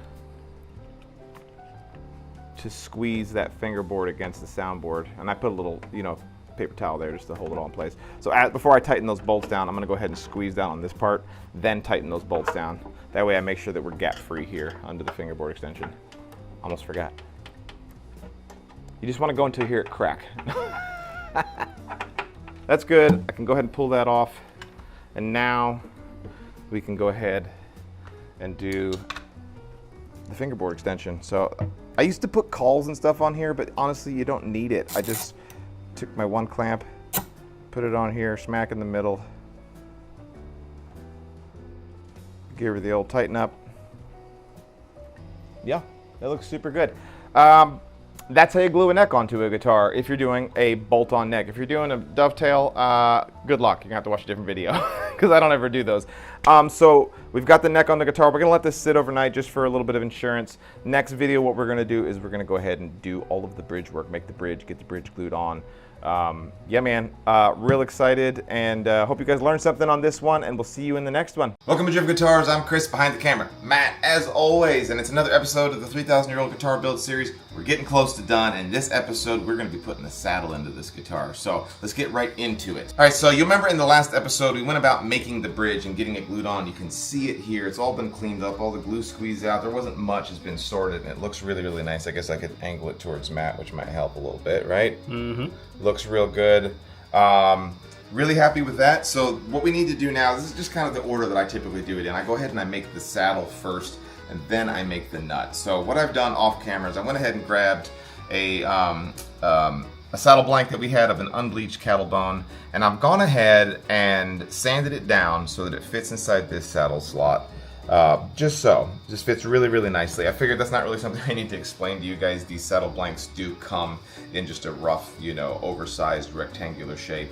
to squeeze that fingerboard against the soundboard. And I put a little, paper towel there just to hold it all in place. So before I tighten those bolts down, I'm gonna go ahead and squeeze down on this part, then tighten those bolts down. That way I make sure that we're gap free here under the fingerboard extension. Almost forgot. You just wanna go until you hear it crack. That's good. I can go ahead and pull that off. And now we can go ahead and do the fingerboard extension. So I used to put cauls and stuff on here, but honestly, you don't need it. I just took my one clamp, put it on here, smack in the middle, give her the old tighten up. Yeah, that looks super good. That's how you glue a neck onto a guitar if you're doing a bolt-on neck. If you're doing a dovetail, good luck. You're gonna have to watch a different video because I don't ever do those. So we've got the neck on the guitar. We're gonna let this sit overnight just for a little bit of insurance. Next video, what we're gonna do is we're gonna go ahead and do all of the bridge work, make the bridge, get the bridge glued on. Yeah, man, real excited, and hope you guys learned something on this one, and we'll see you in the next one. Welcome to Drift Guitars. I'm Chris behind the camera. Matt, as always, and it's another episode of the 3,000-year-old guitar build series. We're getting close to done, and this episode, we're going to be putting a saddle into this guitar. So let's get right into it. All right, so you remember in the last episode, we went about making the bridge and getting it glued on. You can see it here. It's all been cleaned up, all the glue squeezed out. There wasn't much has been sorted, and it looks really, really nice. I guess I could angle it towards Matt, which might help a little bit, right? Mm-hmm. Looks real good. Really happy with that. So what we need to do now, this is just kind of the order that I typically do it in. I go ahead and I make the saddle first, and then I make the nut. So what I've done off camera is I went ahead and grabbed a saddle blank that we had of an unbleached cattle bone, and I've gone ahead and sanded it down so that it fits inside this saddle slot. Just fits really, really nicely. I figured that's not really something I need to explain to you guys. These saddle blanks do come in just a rough, oversized rectangular shape.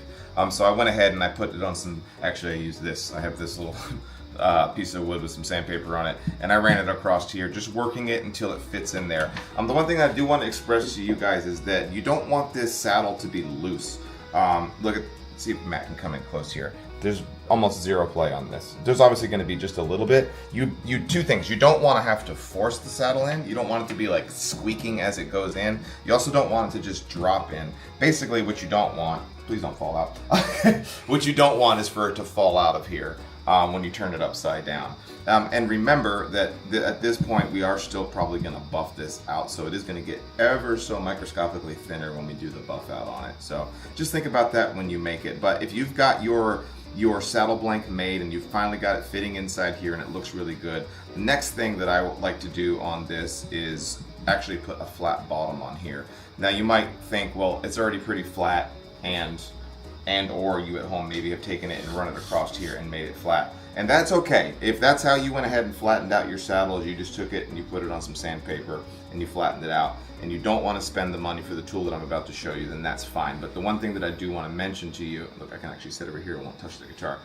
So I went ahead and I put it on some, actually I used this. I have this little piece of wood with some sandpaper on it, and I ran it across here, just working it until it fits in there. The one thing I do want to express to you guys is that you don't want this saddle to be loose. See if Matt can come in close here. There's almost zero play on this. There's obviously going to be just a little bit. Two things. You don't want to have to force the saddle in. You don't want it to be like squeaking as it goes in. You also don't want it to just drop in. Basically what you don't want, please don't fall out. What you don't want is for it to fall out of here when you turn it upside down. And remember that at this point we are still probably going to buff this out, so it is going to get ever so microscopically thinner when we do the buff out on it. So just think about that when you make it. But if you've got your saddle blank made and you've finally got it fitting inside here and it looks really good, the next thing that I would like to do on this is actually put a flat bottom on here. Now you might think, well, it's already pretty flat, and or you at home maybe have taken it and run it across here and made it flat. And that's okay. If that's how you went ahead and flattened out your saddle, you just took it and you put it on some sandpaper and you flattened it out, and you don't want to spend the money for the tool that I'm about to show you, then that's fine. But the one thing that I do want to mention to you, look, I can actually sit over here and won't touch the guitar,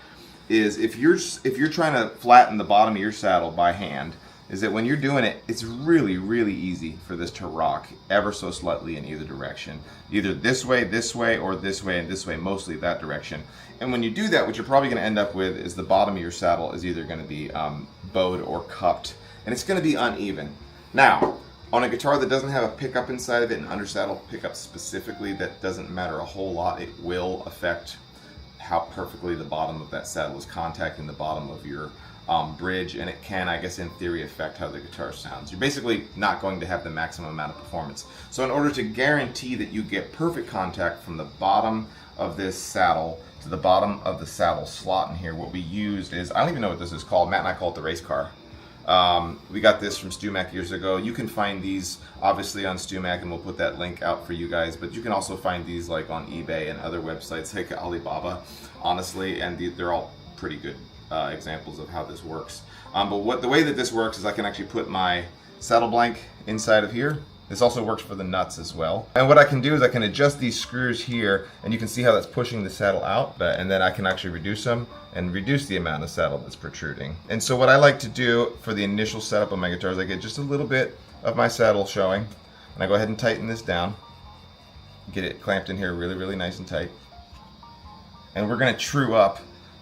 is if you're trying to flatten the bottom of your saddle by hand, is that when you're doing it, it's really, really easy for this to rock ever so slightly in either direction. Either this way, or this way, and this way, mostly that direction. And when you do that, what you're probably going to end up with is the bottom of your saddle is either going to be bowed or cupped, and it's going to be uneven. Now, on a guitar that doesn't have a pickup inside of it, an undersaddle pickup specifically, that doesn't matter a whole lot. It will affect how perfectly the bottom of that saddle is contacting the bottom of your bridge, and it can, I guess in theory, affect how the guitar sounds. You're basically not going to have the maximum amount of performance. So in order to guarantee that you get perfect contact from the bottom of this saddle to the bottom of the saddle slot in here, what we used is, I don't even know what this is called. Matt and I call it the race car. We got this from StewMac years ago. You can find these obviously on StewMac, and we'll put that link out for you guys, but you can also find these like on eBay and other websites like Alibaba, honestly, and they're all pretty good examples of how this works. But the way that this works is I can actually put my saddle blank inside of here. This also works for the nuts as well. And what I can do is I can adjust these screws here, and you can see how that's pushing the saddle out, and then I can actually reduce them and reduce the amount of saddle that's protruding. And so what I like to do for the initial setup of my guitars, I get just a little bit of my saddle showing, and I go ahead and tighten this down. Get it clamped in here really, really nice and tight. And we're gonna true up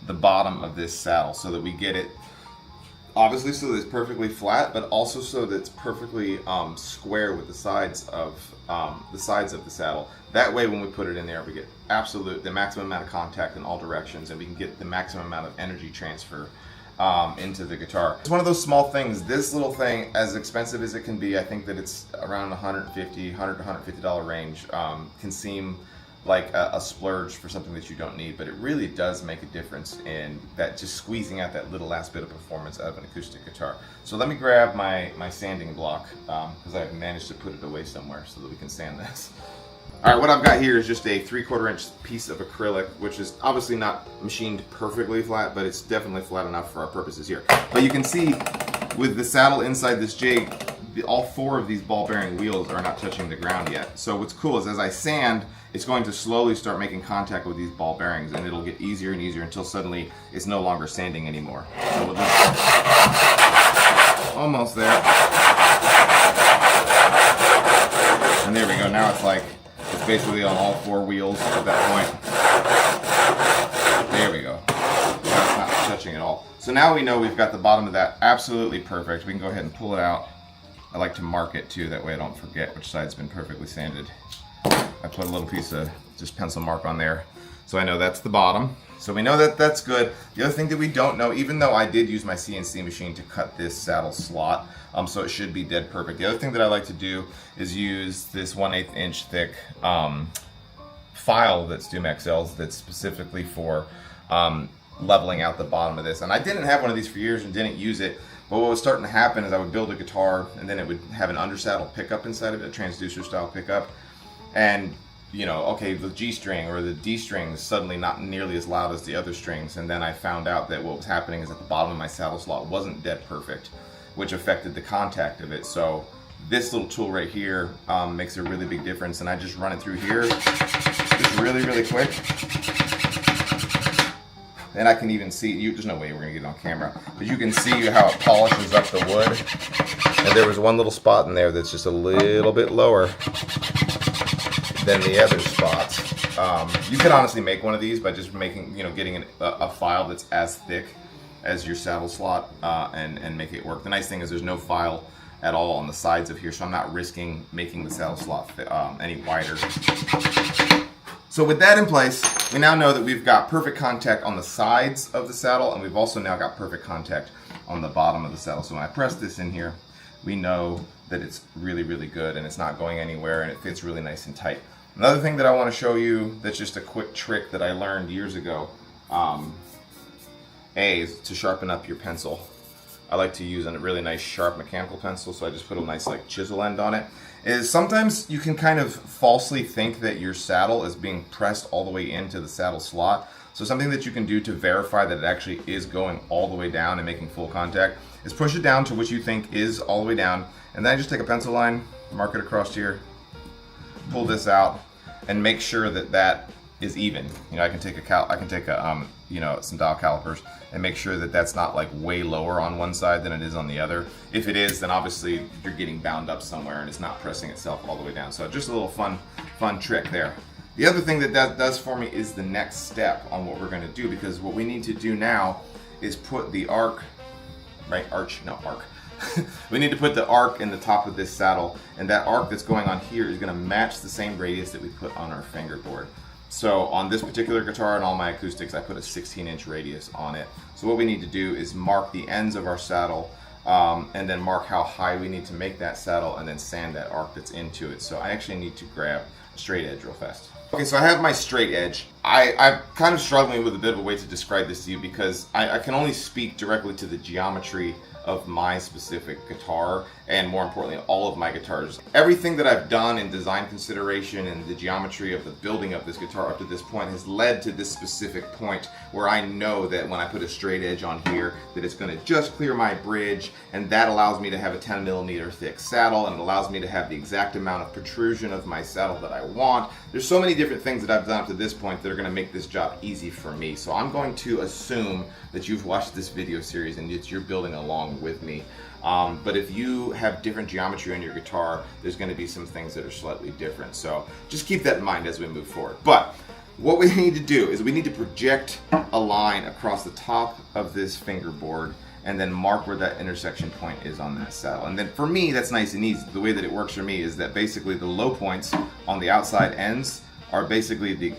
the bottom of this saddle so that we get it, obviously so that it's perfectly flat, but also so that it's perfectly square with the sides of the saddle. That way when we put it in there, we get the maximum amount of contact in all directions, and we can get the maximum amount of energy transfer into the guitar. It's one of those small things. This little thing, as expensive as it can be, I think that it's around $100 to $150 range, can seem like a splurge for something that you don't need, but it really does make a difference in that, just squeezing out that little last bit of performance out of an acoustic guitar. So let me grab my sanding block, because I've managed to put it away somewhere so that we can sand this. All right, what I've got here is just a 3/4 inch piece of acrylic, which is obviously not machined perfectly flat, but it's definitely flat enough for our purposes here. But you can see with the saddle inside this jig, all 4 of these ball bearing wheels are not touching the ground yet. So what's cool is as I sand, it's going to slowly start making contact with these ball bearings, and it'll get easier and easier until suddenly it's no longer sanding anymore. So with this, almost there. And there we go, now it's basically on all 4 wheels at that point. There we go. Now it's not touching at all. So now we know we've got the bottom of that absolutely perfect. We can go ahead and pull it out. I like to mark it too, that way I don't forget which side's been perfectly sanded. I put a little piece of just pencil mark on there, so I know that's the bottom. So we know that that's good. The other thing that we don't know, even though I did use my CNC machine to cut this saddle slot, so it should be dead perfect. The other thing that I like to do is use this 1/8 inch thick file that's Doom XL's that's specifically for leveling out the bottom of this. And I didn't have one of these for years and didn't use it. But what was starting to happen is I would build a guitar and then it would have an undersaddle pickup inside of it, a transducer style pickup. And, you know, okay, the G string or the D string is suddenly not nearly as loud as the other strings. And then I found out that what was happening is that the bottom of my saddle slot wasn't dead perfect, which affected the contact of it. So this little tool right here makes a really big difference. And I just run it through here just really, really quick. And I can even see, there's no way we're gonna get it on camera, but you can see how it polishes up the wood. And there was one little spot in there that's just a little bit lower than the other spots. You could honestly make one of these by just making, getting a file that's as thick as your saddle slot and make it work. The nice thing is there's no file at all on the sides of here, so I'm not risking making the saddle slot any wider. So with that in place, we now know that we've got perfect contact on the sides of the saddle, and we've also now got perfect contact on the bottom of the saddle. So when I press this in here, we know that it's really, really good and it's not going anywhere and it fits really nice and tight. Another thing that I want to show you that's just a quick trick that I learned years ago, is to sharpen up your pencil. I like to use a really nice sharp mechanical pencil, so I just put a nice chisel end on it. Is sometimes you can kind of falsely think that your saddle is being pressed all the way into the saddle slot. So something that you can do to verify that it actually is going all the way down and making full contact is push it down to what you think is all the way down, and then I just take a pencil line, mark it across here, pull this out, and make sure that that is even. I can take some dial calipers and make sure that that's not way lower on one side than it is on the other. If it is, then obviously you're getting bound up somewhere and it's not pressing itself all the way down. So just a little fun trick there. The other thing that does for me is the next step on what we're going to do, because what we need to do now is put the we need to put the arc in the top of this saddle, and that arc that's going on here is going to match the same radius that we put on our fingerboard. So on this particular guitar and all my acoustics, I put a 16-inch radius on it. So what we need to do is mark the ends of our saddle, and then mark how high we need to make that saddle, and then sand that arc that's into it. So I actually need to grab a straight edge real fast. Okay, so I have my straight edge. I'm kind of struggling with a bit of a way to describe this to you, because I can only speak directly to the geometry of my specific guitar, and more importantly, all of my guitars. Everything that I've done in design consideration and the geometry of the building of this guitar up to this point has led to this specific point where I know that when I put a straight edge on here, that it's going to just clear my bridge, and that allows me to have a 10mm thick saddle, and it allows me to have the exact amount of protrusion of my saddle that I want. There's so many different things that I've done up to this point that are going to make this job easy for me. So I'm going to assume that you've watched this video series and that you're building along along with me. But if you have different geometry on your guitar, there's going to be some things that are slightly different. So just keep that in mind as we move forward. But what we need to do is we need to project a line across the top of this fingerboard and then mark where that intersection point is on that saddle. And then for me, that's nice and easy. The way that it works for me is that basically the low points on the outside ends are basically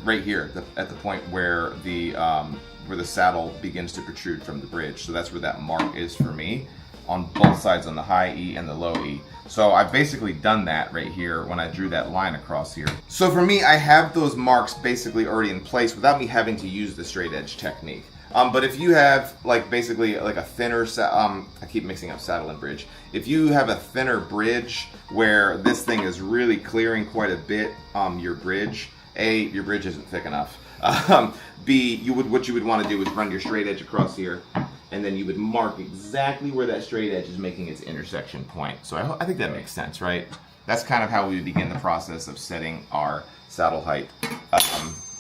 right here at the point where the saddle begins to protrude from the bridge. So that's where that mark is for me on both sides, on the high E and the low E. So I've basically done that right here when I drew that line across here. So for me, I have those marks basically already in place without me having to use the straight edge technique. But if you have basically a thinner, I keep mixing up saddle and bridge. If you have a thinner bridge where this thing is really clearing quite a bit, your bridge, A, your bridge isn't thick enough. B, what you would want to do is run your straight edge across here, and then you would mark exactly where that straight edge is making its intersection point. So I think that makes sense, right? That's kind of how we begin the process of setting our saddle height.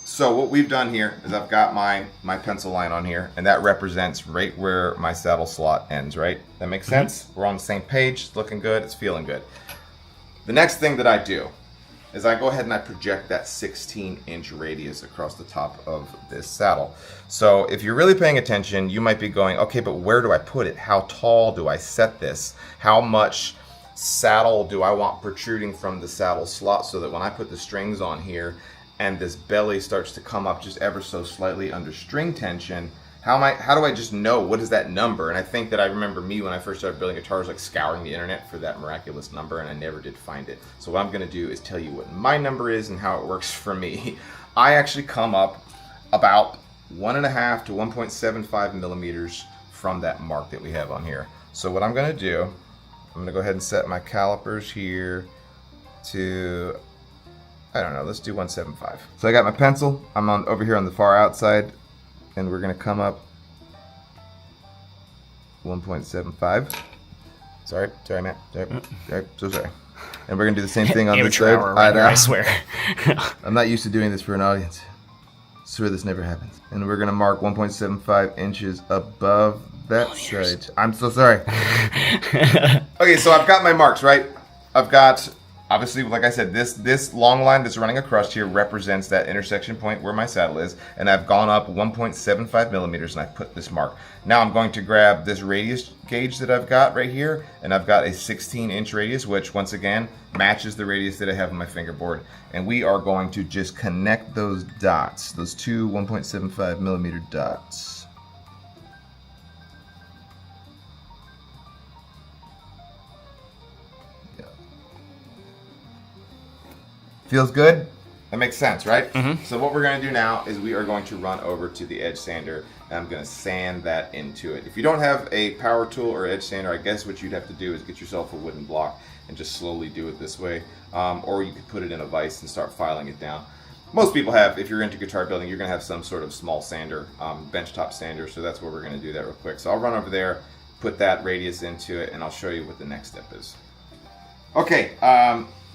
So what we've done here is I've got my pencil line on here, and that represents right where my saddle slot ends, right? That makes sense? We're on the same page, it's looking good, it's feeling good. The next thing that I do is I go ahead and I project that 16-inch radius across the top of this saddle. So if you're really paying attention, you might be going, okay, but where do I put it? How tall do I set this? How much saddle do I want protruding from the saddle slot so that when I put the strings on here and this belly starts to come up just ever so slightly under string tension, how do I just know what is that number? And I think that I remember me when I first started building guitars, like scouring the internet for that miraculous number, and I never did find it. So what I'm gonna do is tell you what my number is and how it works for me. I actually come up about 1.5 to 1.75 millimeters from that mark that we have on here. So what I'm gonna do, I'm gonna go ahead and set my calipers here to, I don't know, let's do 175. So I got my pencil, I'm over here on the far outside, and we're gonna come up 1.75. Sorry, Matt. Sorry, so sorry. And we're gonna do the same thing on this side. I swear. I'm not used to doing this for an audience. I swear this never happens. And we're gonna mark 1.75 inches above that side. I'm so sorry. Okay, so I've got my marks, right? I've got, obviously, like I said, this long line that's running across here represents that intersection point where my saddle is, and I've gone up 1.75 millimeters and I put this mark. Now I'm going to grab this radius gauge that I've got right here, and I've got a 16-inch radius, which once again matches the radius that I have on my fingerboard, and we are going to just connect those dots, those two 1.75 millimeter dots. Feels good? That makes sense, right? Mm-hmm. So what we're going to do now is we are going to run over to the edge sander, and I'm going to sand that into it. If you don't have a power tool or edge sander, I guess what you'd have to do is get yourself a wooden block and just slowly do it this way. Or you could put it in a vise and start filing it down. Most people have, if you're into guitar building, you're going to have some sort of small sander, benchtop sander, so that's where we're going to do that real quick. So I'll run over there, put that radius into it, and I'll show you what the next step is. Okay,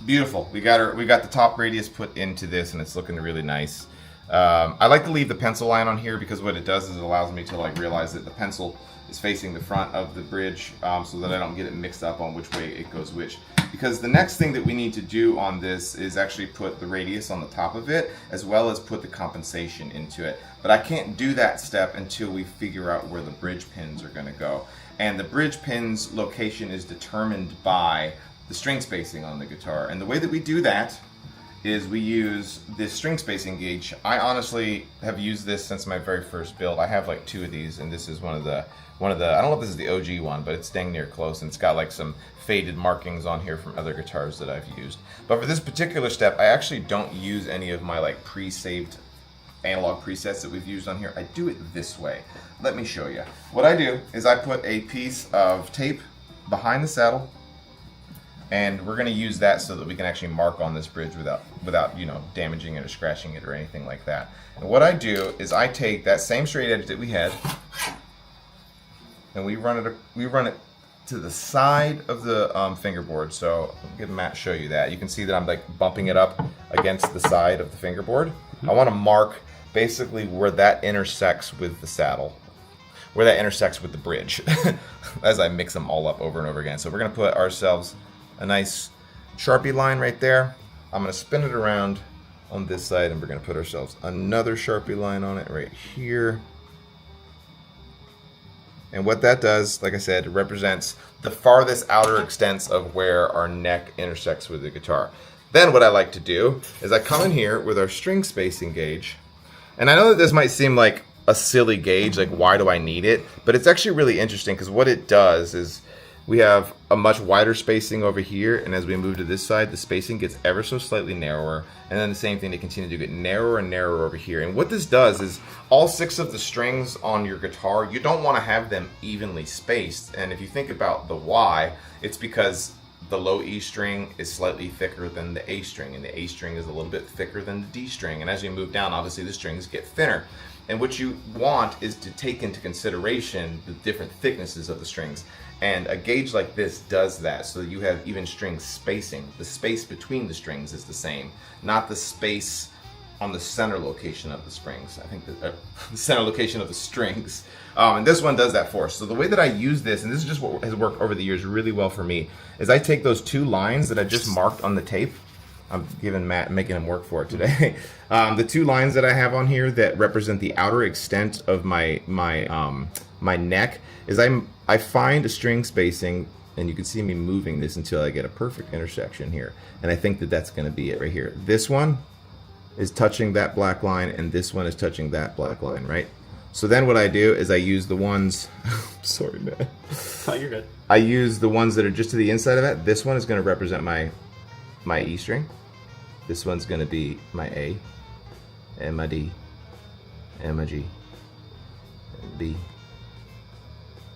beautiful. We got the top radius put into this, and it's looking really nice. I like to leave the pencil line on here because what it does is it allows me to realize that the pencil is facing the front of the bridge, so that I don't get it mixed up on which way it goes which. Because the next thing that we need to do on this is actually put the radius on the top of it, as well as put the compensation into it. But I can't do that step until we figure out where the bridge pins are going to go. And the bridge pins location is determined by the string spacing on the guitar, and the way that we do that is we use this string spacing gauge. I honestly have used this since my very first build. I have like 2 of these, and this is one of the I don't know if this is the OG one, but it's dang near close, and it's got like some faded markings on here from other guitars that I've used. But for this particular step, I actually don't use any of my like pre-saved analog presets that we've used on here. I do it this way. Let me show you. What I do is I put a piece of tape behind the saddle, and we're going to use that so that we can actually mark on this bridge without damaging it or scratching it or anything like that. And what I do is I take that same straight edge that we had, and we run it to the side of the fingerboard. So I'll give Matt show you that. You can see that I'm like bumping it up against the side of the fingerboard. I want to mark basically where that intersects with the saddle. where that intersects with the bridge as I mix them all up over and over again. So we're going to put ourselves a nice Sharpie line right there. I'm going to spin it around on this side, and we're going to put ourselves another Sharpie line on it right here. And what that does, like I said, represents the farthest outer extents of where our neck intersects with the guitar. Then what I like to do is I come in here with our string spacing gauge. And I know that this might seem like a silly gauge, like why do I need it? But it's actually really interesting because what it does is we have a much wider spacing over here, and as we move to this side, the spacing gets ever so slightly narrower, and then the same thing, they continue to get narrower and narrower over here. And what this does is all 6 of the strings on your guitar, you don't want to have them evenly spaced. And if you think about the why, it's because the low E string is slightly thicker than the A string, and the A string is a little bit thicker than the D string. And as you move down, obviously the strings get thinner. And what you want is to take into consideration the different thicknesses of the strings. And a gauge like this does that, so that you have even string spacing. The space between the strings is the same, not the space on the center location of the strings. I think the center location of the strings. And this one does that for us. So the way that I use this, and this is just what has worked over the years really well for me, is I take those 2 lines that I just marked on the tape. I'm giving Matt, making him work for it today. The 2 lines that I have on here that represent the outer extent of my neck is I find a string spacing, and you can see me moving this until I get a perfect intersection here. And I think that that's going to be it right here. This one is touching that black line, and this one is touching that black line, right? So then what I do is I use the ones, sorry man. Oh, you're good. I use the ones that are just to the inside of that. This one is going to represent my E string. This one's going to be my A, and my D, and my G, and B,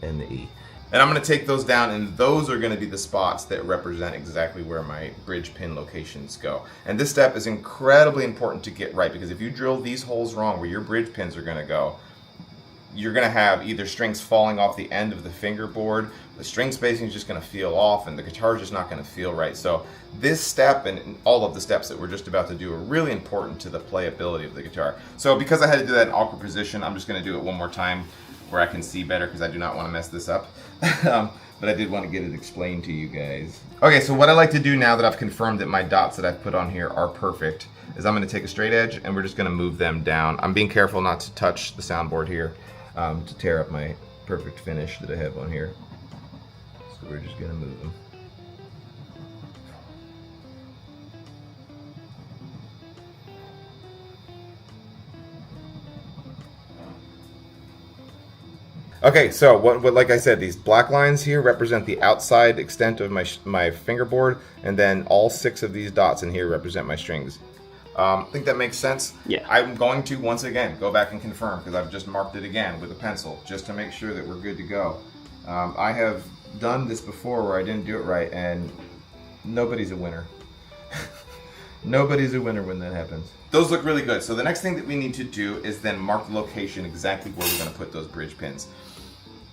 and the E. And I'm going to take those down, and those are going to be the spots that represent exactly where my bridge pin locations go. And this step is incredibly important to get right, because if you drill these holes wrong where your bridge pins are going to go, you're going to have either strings falling off the end of the fingerboard, the string spacing is just going to feel off, and the guitar is just not going to feel right. So this step and all of the steps that we're just about to do are really important to the playability of the guitar. So because I had to do that in awkward position, I'm just going to do it one more time where I can see better, because I do not want to mess this up. But I did want to get it explained to you guys. Okay, so what I like to do now that I've confirmed that my dots that I've put on here are perfect is I'm going to take a straight edge and we're just going to move them down. I'm being careful not to touch the soundboard here to tear up my perfect finish that I have on here. So we're just going to move them. Okay, so what like I said, these black lines here represent the outside extent of my fingerboard, and then all 6 of these dots in here represent my strings. I think that makes sense. Yeah. I'm going to, once again, go back and confirm, because I've just marked it again with a pencil, just to make sure that we're good to go. I have done this before where I didn't do it right, and nobody's a winner. Nobody's a winner when that happens. Those look really good. So the next thing that we need to do is then mark the location exactly where we're going to put those bridge pins.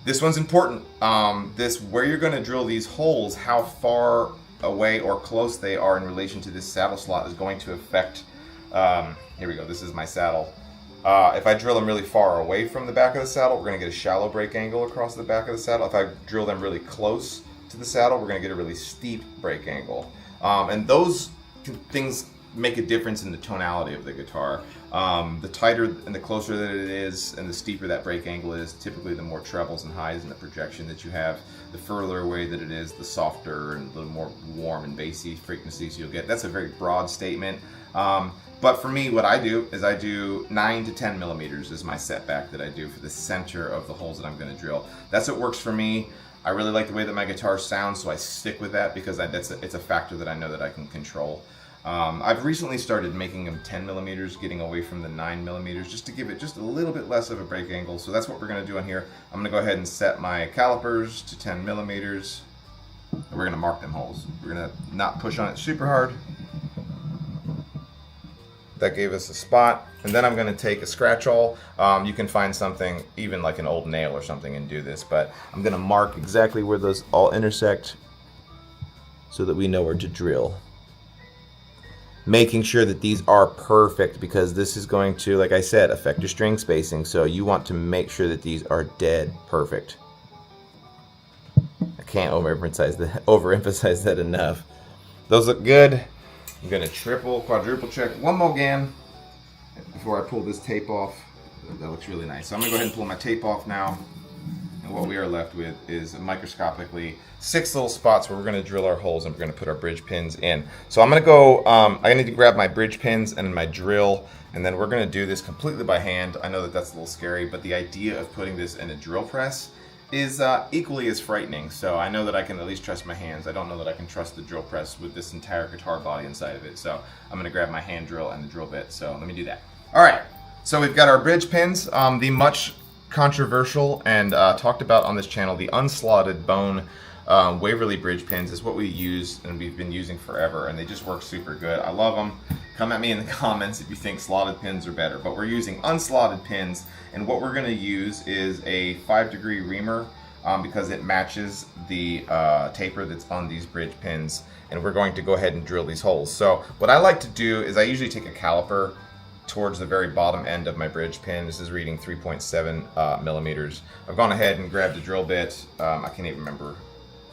This one's important. Where you're going to drill these holes, how far away or close they are in relation to this saddle slot is going to affect, here we go, this is my saddle. If I drill them really far away from the back of the saddle, we're going to get a shallow break angle across the back of the saddle. If I drill them really close to the saddle, we're going to get a really steep break angle. And those things make a difference in the tonality of the guitar. The tighter and the closer that it is and the steeper that break angle is, typically the more trebles and highs in the projection that you have. The further away that it is, the softer and a little more warm and bassy frequencies you'll get. That's a very broad statement. But for me, what I do is I do 9 to 10 millimeters is my setback that I do for the center of the holes that I'm going to drill. That's what works for me. I really like the way that my guitar sounds, so I stick with that because it's a factor that I know that I can control. I've recently started making them 10 millimeters, getting away from the 9 millimeters, just to give it just a little bit less of a break angle. So that's what we're going to do on here. I'm going to go ahead and set my calipers to 10 millimeters, and we're going to mark them holes. We're going to not push on it super hard. That gave us a spot, and then I'm going to take a scratch awl. You can find something, even like an old nail or something, and do this, but I'm going to mark exactly where those all intersect so that we know where to drill. making sure that these are perfect, because this is going to, like I said, affect your string spacing. So you want to make sure that these are dead perfect. I can't overemphasize that enough. Those look good. I'm gonna triple, quadruple check one more again before I pull this tape off. That looks really nice. So I'm gonna go ahead and pull my tape off now. And what we are left with is microscopically 6 little spots where we're going to drill our holes and we're going to put our bridge pins in. So I'm going to go, I need to grab my bridge pins and my drill, and then we're going to do this completely by hand. I know that that's a little scary, but the idea of putting this in a drill press is equally as frightening. So I know that I can at least trust my hands. I don't know that I can trust the drill press with this entire guitar body inside of it. So I'm going to grab my hand drill and the drill bit. So let me do that. All right, so we've got our bridge pins, the much controversial and talked about on this channel, the unslotted bone Waverly bridge pins is what we use and we've been using forever, and they just work super good. I love them. Come at me in the comments if you think slotted pins are better, but we're using unslotted pins, and what we're going to use is a 5-degree reamer because it matches the taper that's on these bridge pins, and we're going to go ahead and drill these holes. So what I like to do is I usually take a caliper towards the very bottom end of my bridge pin. This is reading 3.7 millimeters. I've gone ahead and grabbed a drill bit. I can't even remember.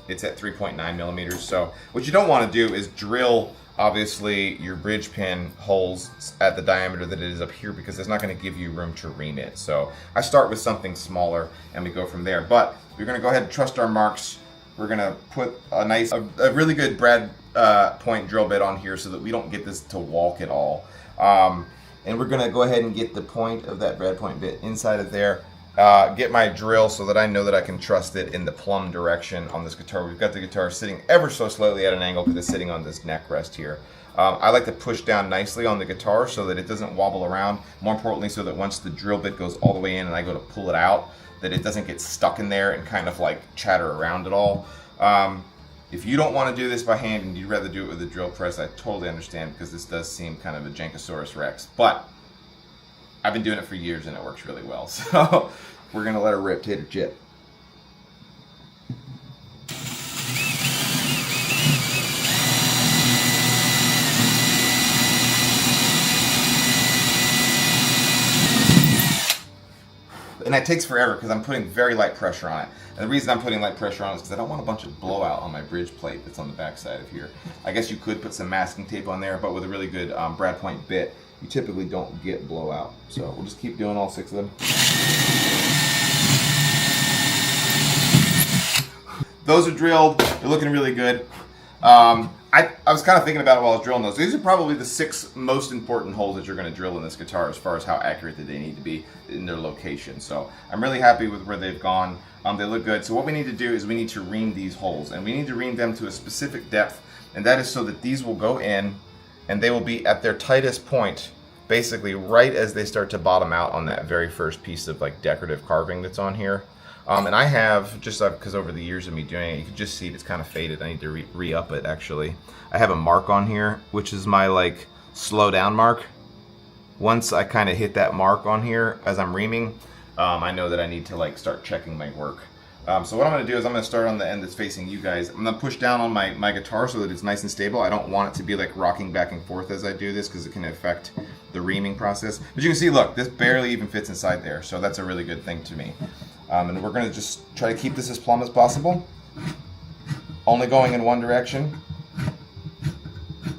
It's at 3.9 millimeters. So what you don't want to do is drill, obviously, your bridge pin holes at the diameter that it is up here, because it's not going to give you room to ream it. So I start with something smaller and we go from there. But we're going to go ahead and trust our marks. We're going to put a really good brad point drill bit on here so that we don't get this to walk at all. And we're going to go ahead and get the point of that brad point bit inside of there. Get my drill so that I know that I can trust it in the plumb direction on this guitar. We've got the guitar sitting ever so slightly at an angle because it's sitting on this neck rest here. I like to push down nicely on the guitar so that it doesn't wobble around. More importantly, so that once the drill bit goes all the way in and I go to pull it out, that it doesn't get stuck in there and kind of like chatter around at all. If you don't want to do this by hand and you'd rather do it with a drill press, I totally understand, because this does seem kind of a Jankosaurus Rex. But I've been doing it for years and it works really well. So we're going to let her rip, tater chip. And it takes forever because I'm putting very light pressure on it. And the reason I'm putting light pressure on it is because I don't want a bunch of blowout on my bridge plate that's on the back side of here. I guess you could put some masking tape on there, but with a really good brad point bit, you typically don't get blowout. So we'll just keep doing all 6 of them. Those are drilled. They're looking really good. I was kind of thinking about it while I was drilling those. These are probably the 6 most important holes that you're going to drill in this guitar as far as how accurate that they need to be in their location. So I'm really happy with where they've gone. They look good. So what we need to do is we need to ream these holes, and we need to ream them to a specific depth, and that is so that these will go in and they will be at their tightest point, basically right as they start to bottom out on that very first piece of like decorative carving that's on here. And I have, just because over the years of me doing it, you can just see it's kind of faded. I need to re-up it, actually. I have a mark on here, which is my like slow down mark. Once I kind of hit that mark on here as I'm reaming, I know that I need to like start checking my work. So what I'm going to do is I'm going to start on the end that's facing you guys. I'm going to push down on my guitar so that it's nice and stable. I don't want it to be like rocking back and forth as I do this, because it can affect the reaming process. But you can see, look, this barely even fits inside there, so that's a really good thing to me. And we're going to just try to keep this as plumb as possible, only going in one direction.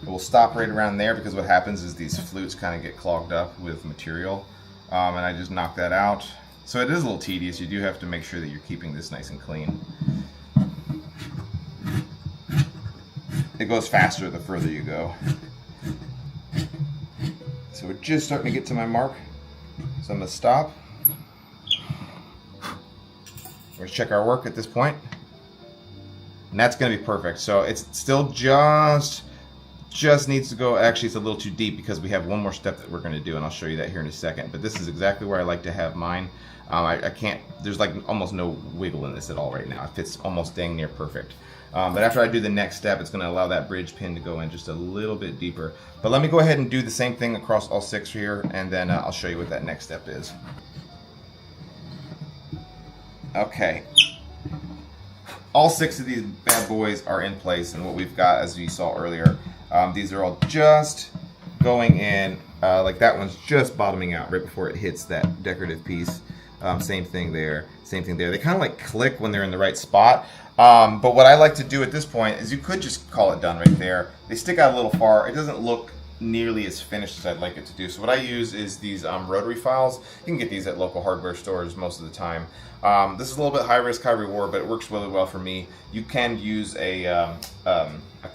We'll stop right around there, because what happens is these flutes kind of get clogged up with material, and I just knock that out. So it is a little tedious. You do have to make sure that you're keeping this nice and clean. It goes faster the further you go. So we're just starting to get to my mark, so I'm going to stop. We're going to check our work at this point, and that's going to be perfect. So it's still just needs to go. Actually, it's a little too deep because we have one more step that we're going to do, and I'll show you that here in a second. But this is exactly where I like to have mine. I can't, there's like almost no wiggle in this at all right now. It fits almost dang near perfect. But after I do the next step, it's going to allow that bridge pin to go in just a little bit deeper. But let me go ahead and do the same thing across all 6 here, and then I'll show you what that next step is. Okay. All 6 of these bad boys are in place, and what we've got, as you saw earlier, these are all just going in, like that one's just bottoming out right before it hits that decorative piece. Same thing there, same thing there. They kind of like click when they're in the right spot. But what I like to do at this point is you could just call it done right there. They stick out a little far. It doesn't look nearly as finished as I'd like it to do. So what I use is these rotary files. You can get these at local hardware stores most of the time. This is a little bit high risk, high reward, but it works really well for me. You can use a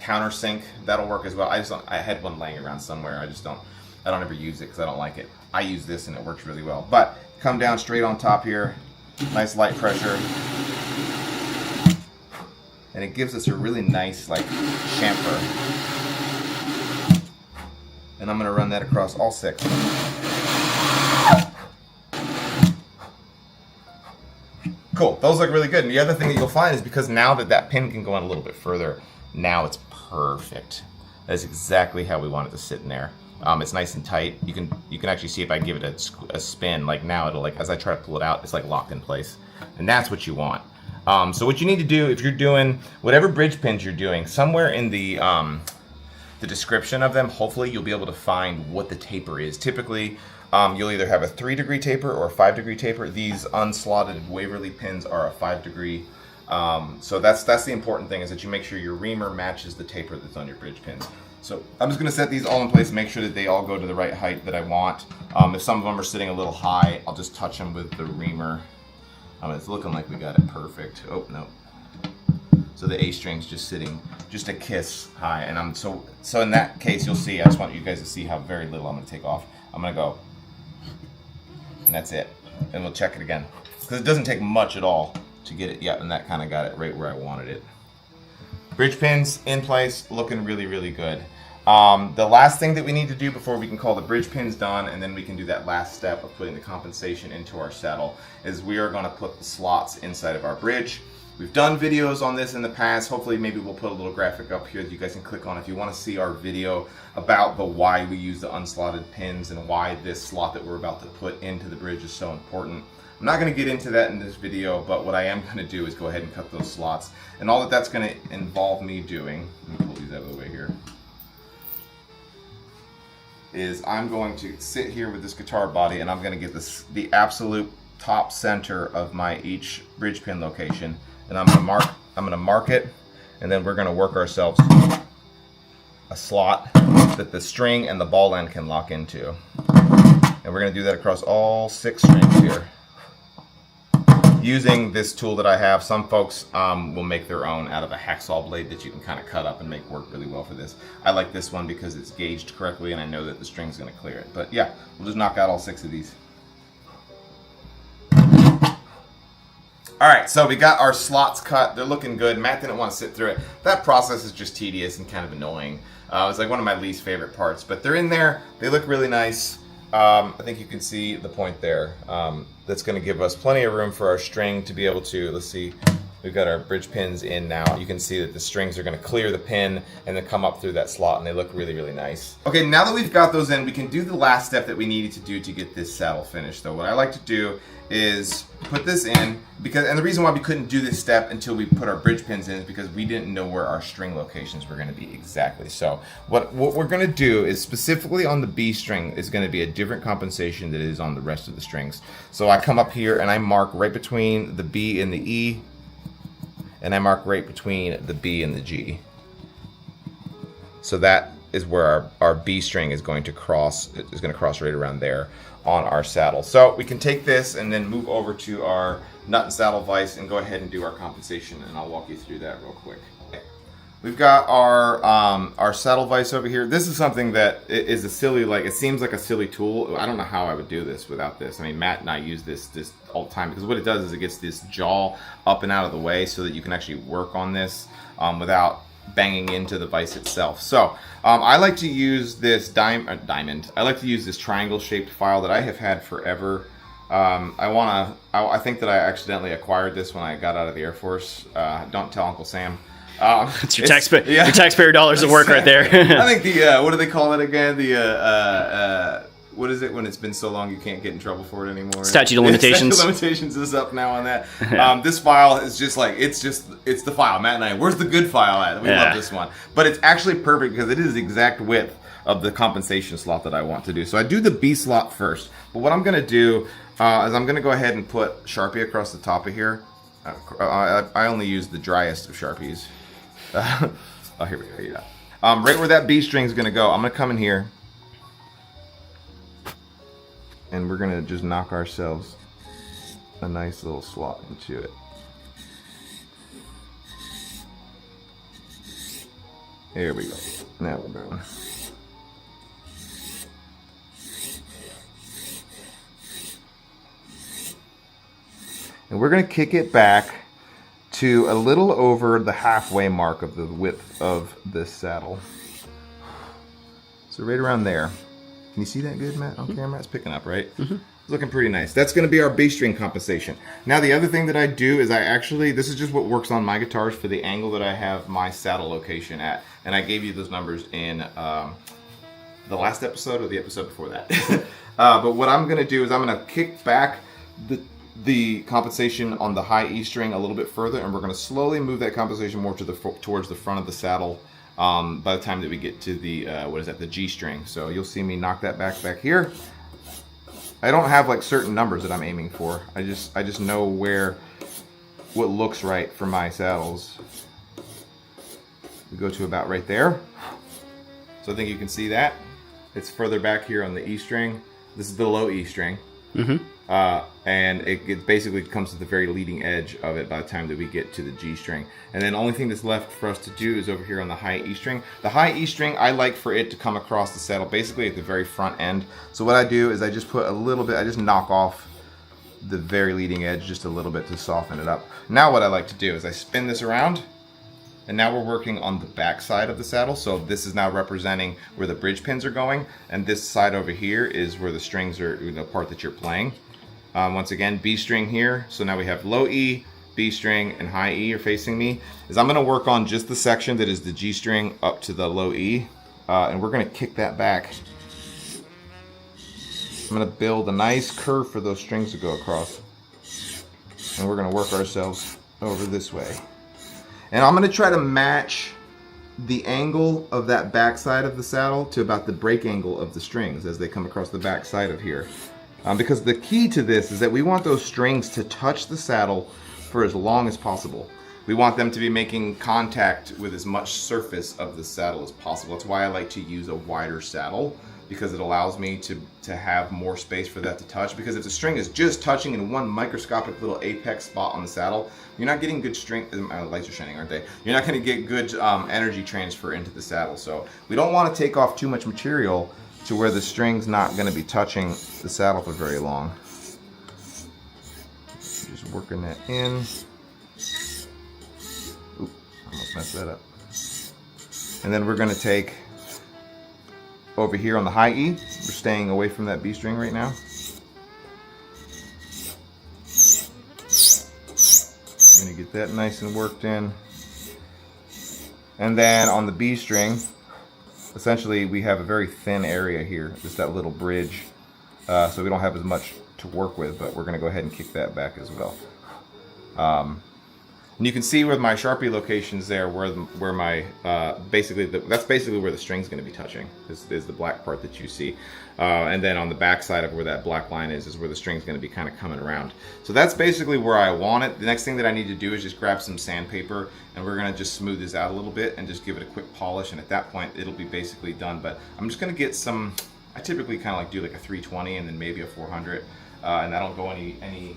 countersink. That'll work as well. I had one laying around somewhere. I don't ever use it because I don't like it. I use this and it works really well. But come down straight on top here, nice light pressure. And it gives us a really nice like chamfer. And I'm going to run that across all 6. Cool, those look really good. And the other thing that you'll find is because now that pin can go in a little bit further, now it's perfect. That's exactly how we want it to sit in there. It's nice and tight. You can actually see if I give it a spin, like now it'll, like as I try to pull it out, it's like locked in place. And that's what you want. So what you need to do if you're doing whatever bridge pins you're doing, somewhere in the description of them, hopefully you'll be able to find what the taper is. Typically, you'll either have a 3-degree taper or a 5-degree taper. These unslotted Waverly pins are a 5-degree. So that's the important thing, is that you make sure your reamer matches the taper that's on your bridge pins. So I'm just going to set these all in place, make sure that they all go to the right height that I want. If some of them are sitting a little high, I'll just touch them with the reamer. It's looking like we got it perfect. Oh, no. So the A string's just sitting just a kiss high. And so in that case, you'll see, I just want you guys to see how very little I'm going to take off. I'm going to go, and that's it. And we'll check it again. Because it doesn't take much at all to get it. Yep, and that kind of got it right where I wanted it. Bridge pins in place, looking really, really good. The last thing that we need to do before we can call the bridge pins done, and then we can do that last step of putting the compensation into our saddle, is we are going to put the slots inside of our bridge. We've done videos on this in the past. Hopefully maybe we'll put a little graphic up here that you guys can click on if you want to see our video about the why we use the unslotted pins and why this slot that we're about to put into the bridge is so important. I'm not going to get into that in this video, but what I am going to do is go ahead and cut those slots. And all that's going to involve me doing, let me pull these out of the way here, is I'm going to sit here with this guitar body and I'm going to get the absolute top center of my each bridge pin location, and I'm going to mark it, and then we're going to work ourselves a slot that the string and the ball end can lock into. And we're going to do that across all 6 strings here, using this tool that I have. Some folks will make their own out of a hacksaw blade that you can kind of cut up and make work really well for this. I like this one because it's gauged correctly and I know that the string's going to clear it. But yeah, we'll just knock out all 6 of these. Alright, so we got our slots cut. They're looking good. Matt didn't want to sit through it. That process is just tedious and kind of annoying. It's like one of my least favorite parts. But they're in there. They look really nice. I think you can see the point there. That's going to give us plenty of room for our string to be able to, let's see, we've got our bridge pins in now. You can see that the strings are going to clear the pin and then come up through that slot, and they look really, really nice. Okay, now that we've got those in, we can do the last step that we needed to do to get this saddle finished. So what I like to do is put this in, and the reason why we couldn't do this step until we put our bridge pins in is because we didn't know where our string locations were going to be exactly. So what we're going to do is, specifically on the B string, is going to be a different compensation than it is on the rest of the strings. So I come up here and I mark right between the B and the E, and I mark right between the B and the G. So that is where our B string is going to cross. It's going to cross right around there on our saddle. So we can take this and then move over to our nut and saddle vise and go ahead and do our compensation, and I'll walk you through that real quick. We've got our saddle vise over here. This is something that is a silly, like, it seems like a silly tool. I don't know how I would do this without this. I mean, Matt and I use this all the time because what it does is it gets this jaw up and out of the way so that you can actually work on this without banging into the vise itself. So I like to use this diamond. I like to use this triangle shaped file that I have had forever. I think that I accidentally acquired this when I got out of the Air Force. Don't tell Uncle Sam. It's your taxpayer dollars at work right there. I think what do they call it again? What is it when it's been so long you can't get in trouble for it anymore? Statute of limitations. Statute of limitations is up now on that. This file is just like, it's the file. Matt and I, where's the good file at? We love this one. But it's actually perfect because it is the exact width of the compensation slot that I want to do. So I do the B slot first. But what I'm going to do is I'm going to go ahead and put Sharpie across the top of here. I only use the driest of Sharpies. Oh, here we go. Yeah. Right where that B string is going to go, I'm going to come in here. And we're going to just knock ourselves a nice little slot into it. There we go. Now we're going. And we're going to kick it back to a little over the halfway mark of the width of this saddle. So right around there. Can you see that good, Matt? On camera, it's picking up, right? It's looking pretty nice. That's going to be our B string compensation. Now, the other thing that I do is this is just what works on my guitars for the angle that I have my saddle location at. And I gave you those numbers in the last episode or the episode before that. But what I'm going to do is I'm going to kick back the compensation on the high E string a little bit further, and we're going to slowly move that compensation more towards the front of the saddle by the time that we get to the the G string. So you'll see me knock that back here. I don't have like certain numbers that I'm aiming for. I just know what looks right for my saddles. We go to about right there. So I think you can see that. It's further back here on the E string. This is the low E string. And it basically comes to the very leading edge of it by the time that we get to the G string. And then the only thing that's left for us to do is over here on the high E string. The high E string, I like for it to come across the saddle basically at the very front end. So what I do is I just put a little bit, I just knock off the very leading edge just a little bit to soften it up. Now what I like to do is I spin this around, and now we're working on the back side of the saddle. So this is now representing where the bridge pins are going, and this side over here is where the strings are, the part that you're playing. Once again, B string here. So now we have low E, B string, and high E are facing me. I'm going to work on just the section that is the G string up to the low E, and we're going to kick that back. I'm going to build a nice curve for those strings to go across, and we're going to work ourselves over this way. And I'm going to try to match the angle of that back side of the saddle to about the break angle of the strings as they come across the back side of here. Because the key to this is that we want those strings to touch the saddle for as long as possible. We want them to be making contact with as much surface of the saddle as possible. That's why I like to use a wider saddle, because it allows me to have more space for that to touch. Because if the string is just touching in one microscopic little apex spot on the saddle, you're not getting good strength. My lights are shining, aren't they? You're not going to get good energy transfer into the saddle. So we don't want to take off too much material to where the string's not going to be touching the saddle for very long. Just working that in. Oop, almost messed that up. And then we're going to take over here on the high E. We're staying away from that B string right now. I'm going to get that nice and worked in. And then on the B string, essentially we have a very thin area here, just that little bridge. So we don't have as much to work with, but we're going to go ahead and kick that back as well. And you can see with my Sharpie locations there where my that's basically where the string's going to be touching, is the black part that you see. And then on the back side of where that black line is where the string's going to be kind of coming around. So that's basically where I want it. The next thing that I need to do is just grab some sandpaper, and we're going to just smooth this out a little bit and just give it a quick polish, and at that point it'll be basically done. But I'm just going to get some, I typically kind of like do like a 320 and then maybe a 400, and I don't go any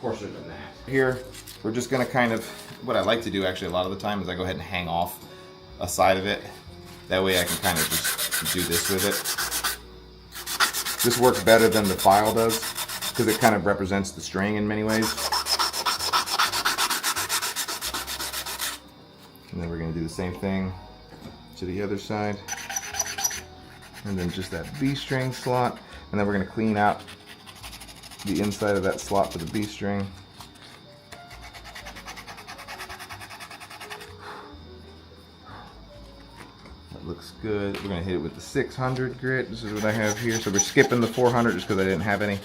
coarser than that. Here, we're just gonna kind of, what I like to do actually a lot of the time is I go ahead and hang off a side of it. That way I can kind of just do this with it. This works better than the file does, because it kind of represents the string in many ways. And then we're gonna do the same thing to the other side. And then just that B string slot. And then we're gonna clean out the inside of that slot for the B string. That looks good. We're gonna hit it with the 600 grit. This is what I have here. So we're skipping the 400 just because I didn't have any.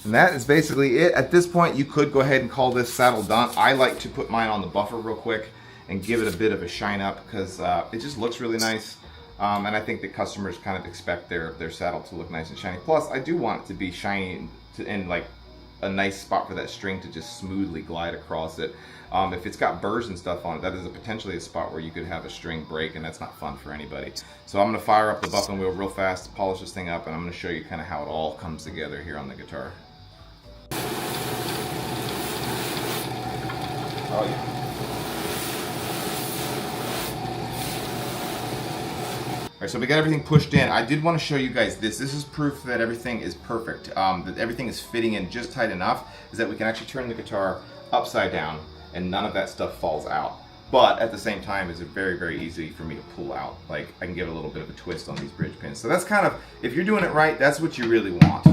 And that is basically it. At this point, you could go ahead and call this saddle done. I like to put mine on the buffer real quick and give it a bit of a shine up because it just looks really nice. And I think that customers kind of expect their saddle to look nice and shiny. Plus, I do want it to be shiny and like a nice spot for that string to just smoothly glide across it. If it's got burrs and stuff on it, that is potentially a spot where you could have a string break, and that's not fun for anybody. So I'm going to fire up the buffing wheel real fast, polish this thing up, and I'm going to show you kind of how it all comes together here on the guitar. Oh yeah. Alright, so we got everything pushed in. I did want to show you guys this. This is proof that everything is perfect, that everything is fitting in just tight enough, is that we can actually turn the guitar upside down and none of that stuff falls out. But at the same time, it's very, very easy for me to pull out. Like, I can give it a little bit of a twist on these bridge pins. So that's kind of, if you're doing it right, that's what you really want.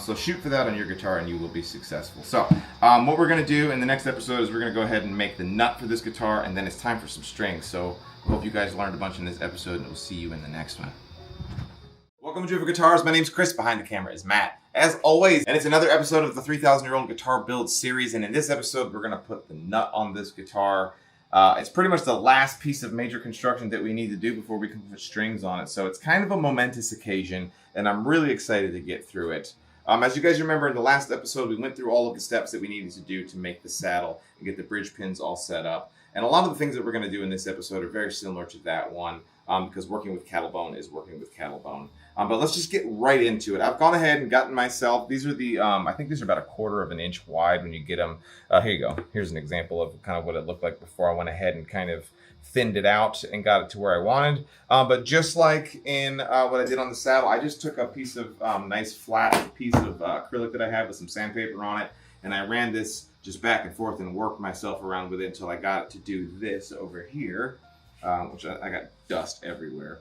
So shoot for that on your guitar and you will be successful. So what we're going to do in the next episode is we're going to go ahead and make the nut for this guitar, and then it's time for some strings. So I hope you guys learned a bunch in this episode, and we'll see you in the next one. Welcome to Driven Guitars. My name's Chris. Behind the camera is Matt, as always. And it's another episode of the 3,000-year-old guitar build series. And in this episode, we're going to put the nut on this guitar. It's pretty much the last piece of major construction that we need to do before we can put strings on it. So it's kind of a momentous occasion, and I'm really excited to get through it. As you guys remember, in the last episode, we went through all of the steps that we needed to do to make the saddle and get the bridge pins all set up. And a lot of the things that we're going to do in this episode are very similar to that one, because working with cattle bone is working with cattle bone. But let's just get right into it. I've gone ahead and gotten myself, these are the, I think these are about 1/4 of an inch wide when you get them. Here you go. Here's an example of kind of what it looked like before I went ahead and kind of thinned it out and got it to where I wanted. But just like in what I did on the saddle, I just took a piece of nice flat piece of acrylic that I have with some sandpaper on it, and I ran this just back and forth and worked myself around with it until I got it to do this over here, which I got dust everywhere,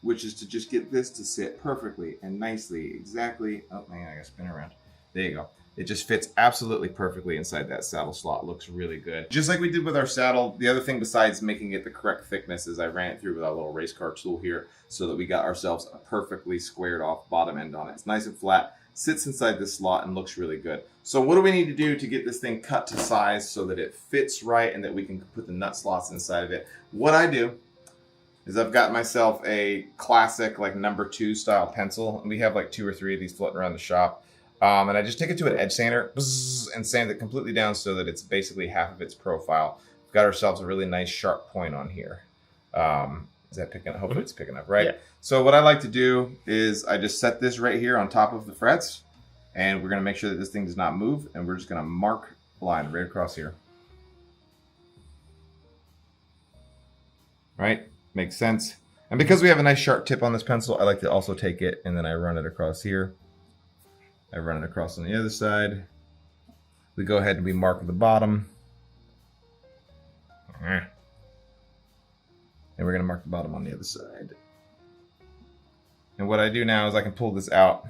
which is to just get this to sit perfectly and nicely, exactly. Oh man, I gotta spin around. There you go. It just fits absolutely perfectly inside that saddle slot. Looks really good. Just like we did with our saddle, the other thing besides making it the correct thickness is I ran it through with our little race car tool here so that we got ourselves a perfectly squared off bottom end on it. It's nice and flat, sits inside this slot and looks really good. So what do we need to do to get this thing cut to size so that it fits right and that we can put the nut slots inside of it? What I do is I've got myself a classic like No. 2 style pencil, and we have like 2 or 3 of these floating around the shop. And I just take it to an edge sander and sand it completely down so that it's basically half of its profile. We've got ourselves a really nice sharp point on here. Is that picking up? Hopefully it's picking up, right? Yeah. So what I like to do is I just set this right here on top of the frets, and we're going to make sure that this thing does not move, and we're just going to mark a line right across here. Right? Makes sense. And because we have a nice sharp tip on this pencil, I like to also take it and then I run it across here. I run it across on the other side. We go ahead and we mark the bottom. And we're going to mark the bottom on the other side. And what I do now is I can pull this out.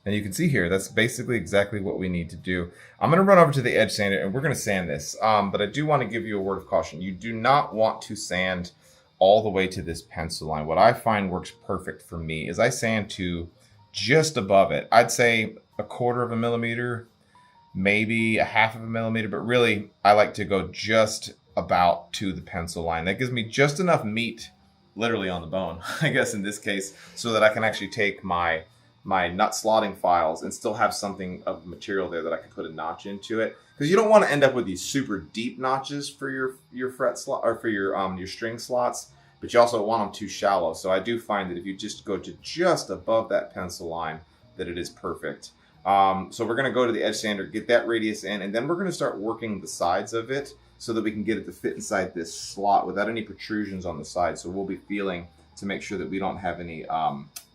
And you can see here, that's basically exactly what we need to do. I'm going to run over to the edge sander and we're going to sand this. But I do want to give you a word of caution. You do not want to sand all the way to this pencil line. What I find works perfect for me is I sand to just above it. I'd say 1/4 of a millimeter, maybe 1/2 of a millimeter, but really I like to go just about to the pencil line. That gives me just enough meat, literally on the bone, I guess in this case, so that I can actually take my nut slotting files and still have something of material there that I can put a notch into it. Because you don't want to end up with these super deep notches for your fret slot or for your string slots, but you also want them too shallow. So I do find that if you just go to just above that pencil line, that it is perfect. So we're going to go to the edge sander, get that radius in, and then we're going to start working the sides of it so that we can get it to fit inside this slot without any protrusions on the side. So we'll be feeling to make sure that we don't have any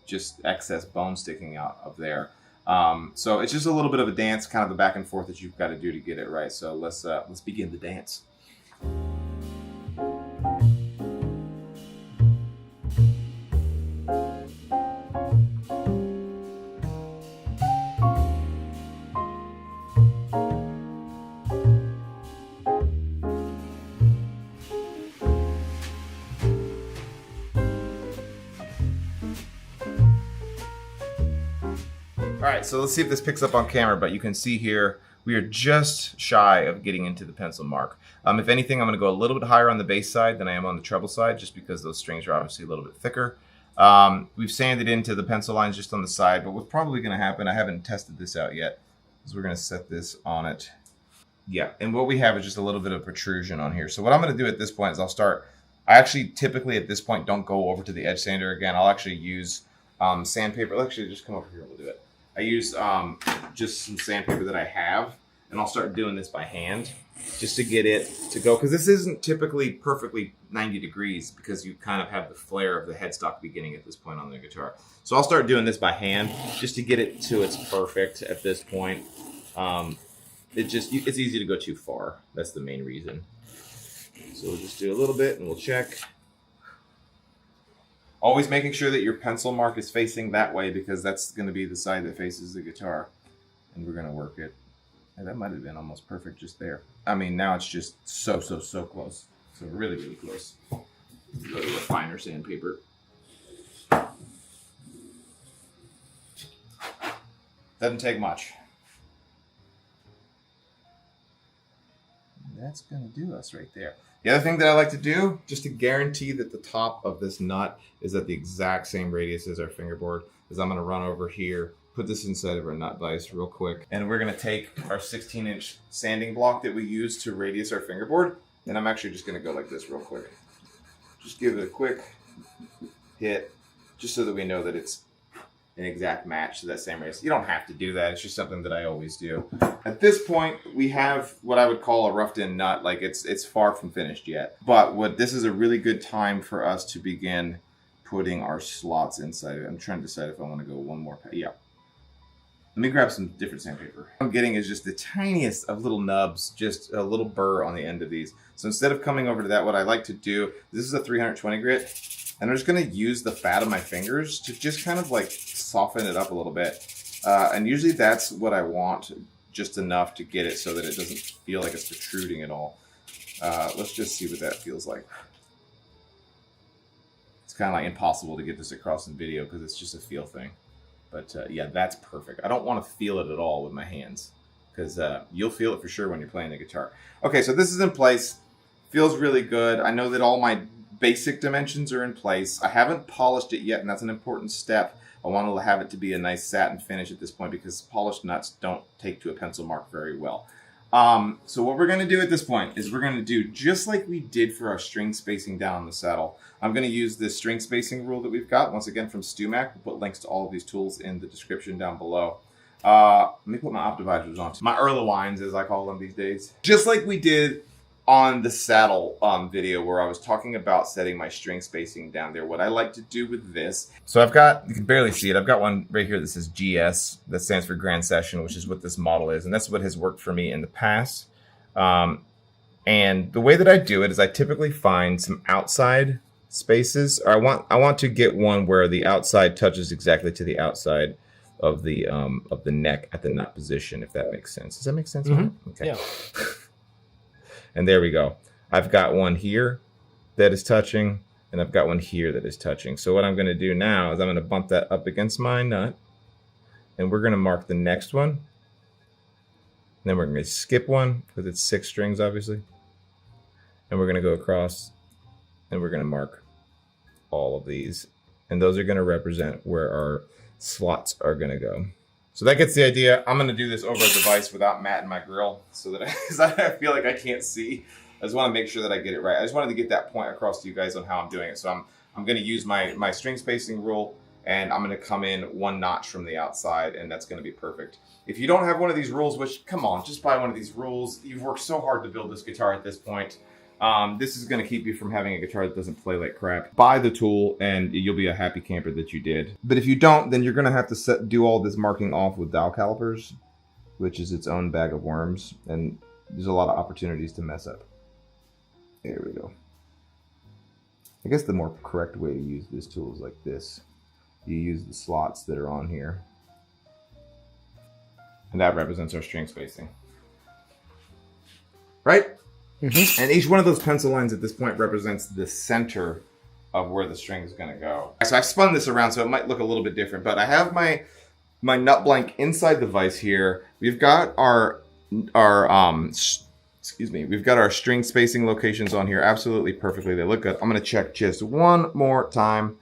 just excess bone sticking out of there. So it's just a little bit of a dance, kind of the back and forth that you've got to do to get it right. So let's begin the dance. All right, so let's see if this picks up on camera, but you can see here we are just shy of getting into the pencil mark. If anything, I'm going to go a little bit higher on the bass side than I am on the treble side, just because those strings are obviously a little bit thicker. We've sanded into the pencil lines just on the side, but what's probably going to happen, I haven't tested this out yet, is we're going to set this on it. Yeah, and what we have is just a little bit of protrusion on here. So what I'm going to do at this point is I actually typically at this point don't go over to the edge sander again. I'll actually use sandpaper. I'll actually just come over here and we'll do it. I use just some sandpaper that I have, and I'll start doing this by hand just to get it to go, because this isn't typically perfectly 90 degrees because you kind of have the flare of the headstock beginning at this point on the guitar. So I'll start doing this by hand just to get it to its perfect at this point. It's easy to go too far. That's the main reason. So we'll just do a little bit and we'll check. Always making sure that your pencil mark is facing that way, because that's going to be the side that faces the guitar. And we're going to work it. And that might have been almost perfect just there. I mean, now it's just so close. So really, really close. Go to a finer sandpaper. Doesn't take much. That's going to do us right there. The other thing that I like to do, just to guarantee that the top of this nut is at the exact same radius as our fingerboard, is I'm going to run over here, put this inside of our nut vise real quick, and we're going to take our 16-inch sanding block that we use to radius our fingerboard, and I'm actually just going to go like this real quick. Just give it a quick hit, just so that we know that it's an exact match to that same radius. You don't have to do that. It's just something that I always do. At this point, we have what I would call a roughed-in nut. Like it's far from finished yet. But this is a really good time for us to begin putting our slots inside of it. I'm trying to decide if I want to go one more. Yeah. Let me grab some different sandpaper. What I'm getting is just the tiniest of little nubs, just a little burr on the end of these. So instead of coming over to that, what I like to do, this is a 320 grit. And I'm just going to use the fat of my fingers to just kind of like soften it up a little bit. And usually that's what I want, just enough to get it so that it doesn't feel like it's protruding at all. Let's just see what that feels like. It's kind of like impossible to get this across in video because it's just a feel thing. But yeah, that's perfect. I don't want to feel it at all with my hands, because you'll feel it for sure when you're playing the guitar. Okay, so this is in place. Feels really good. I know that all my basic dimensions are in place. I haven't polished it yet, and that's an important step. I want to have it to be a nice satin finish at this point, because polished nuts don't take to a pencil mark very well. So what we're going to do at this point is we're going to do just like we did for our string spacing down on the saddle. I'm going to use this string spacing rule that we've got, once again from StewMac. We'll put links to all of these tools in the description down below. Let me put my optivisors on. My Erlewines, as I call them these days. Just like we did on the saddle video where I was talking about setting my string spacing down there, what I like to do with this. So I've got, you can barely see it, I've got one right here that says GS, that stands for Grand Session, which is what this model is, and that's what has worked for me in the past. And the way that I do it is I typically find some outside spaces, or I want to get one where the outside touches exactly to the outside of the neck at the nut position, if that makes sense. Does that make sense? Mm-hmm. Okay. Yeah. And there we go. I've got one here that is touching, and I've got one here that is touching. So what I'm going to do now is I'm going to bump that up against my nut, and we're going to mark the next one. And then we're going to skip one, because it's 6 strings, obviously. And we're going to go across, and we're going to mark all of these. And those are going to represent where our slots are going to go. So that gets the idea. I'm going to do this over a device without matting my grill, so that I feel like I can't see. I just want to make sure that I get it right. I just wanted to get that point across to you guys on how I'm doing it. So I'm going to use my string spacing rule, and I'm going to come in 1 notch from the outside, and that's going to be perfect. If you don't have one of these rules, which, come on, just buy one of these rules. You've worked so hard to build this guitar at this point. This is going to keep you from having a guitar that doesn't play like crap. Buy the tool and you'll be a happy camper that you did. But if you don't, then you're going to have to do all this marking off with dowel calipers, which is its own bag of worms. And there's a lot of opportunities to mess up. There we go. I guess the more correct way to use this tool is like this. You use the slots that are on here. And that represents our string spacing. Right? Mm-hmm. And each one of those pencil lines at this point represents the center of where the string is going to go. So I've spun this around so it might look a little bit different, but I have my nut blank inside the vise here. We've got our excuse me, we've got our string spacing locations on here absolutely perfectly. They look good. I'm going to check just one more time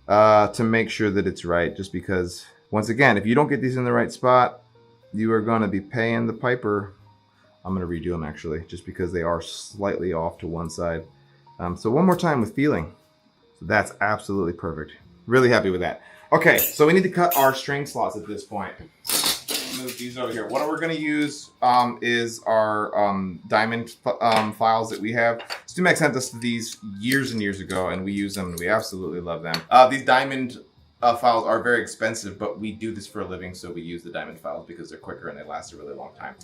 to make sure that it's right, just because, once again, if you don't get these in the right spot, you are going to be paying the piper. I'm going to redo them actually, just because they are slightly off to one side. So one more time with feeling. So that's absolutely perfect. Really happy with that. Okay, so we need to cut our string slots at this point. Move these over here. What we're going to use is our diamond files that we have. Stumex sent us these years and years ago, and we use them, and we absolutely love them. These diamond files are very expensive, but we do this for a living, so we use the diamond files because they're quicker and they last a really long time.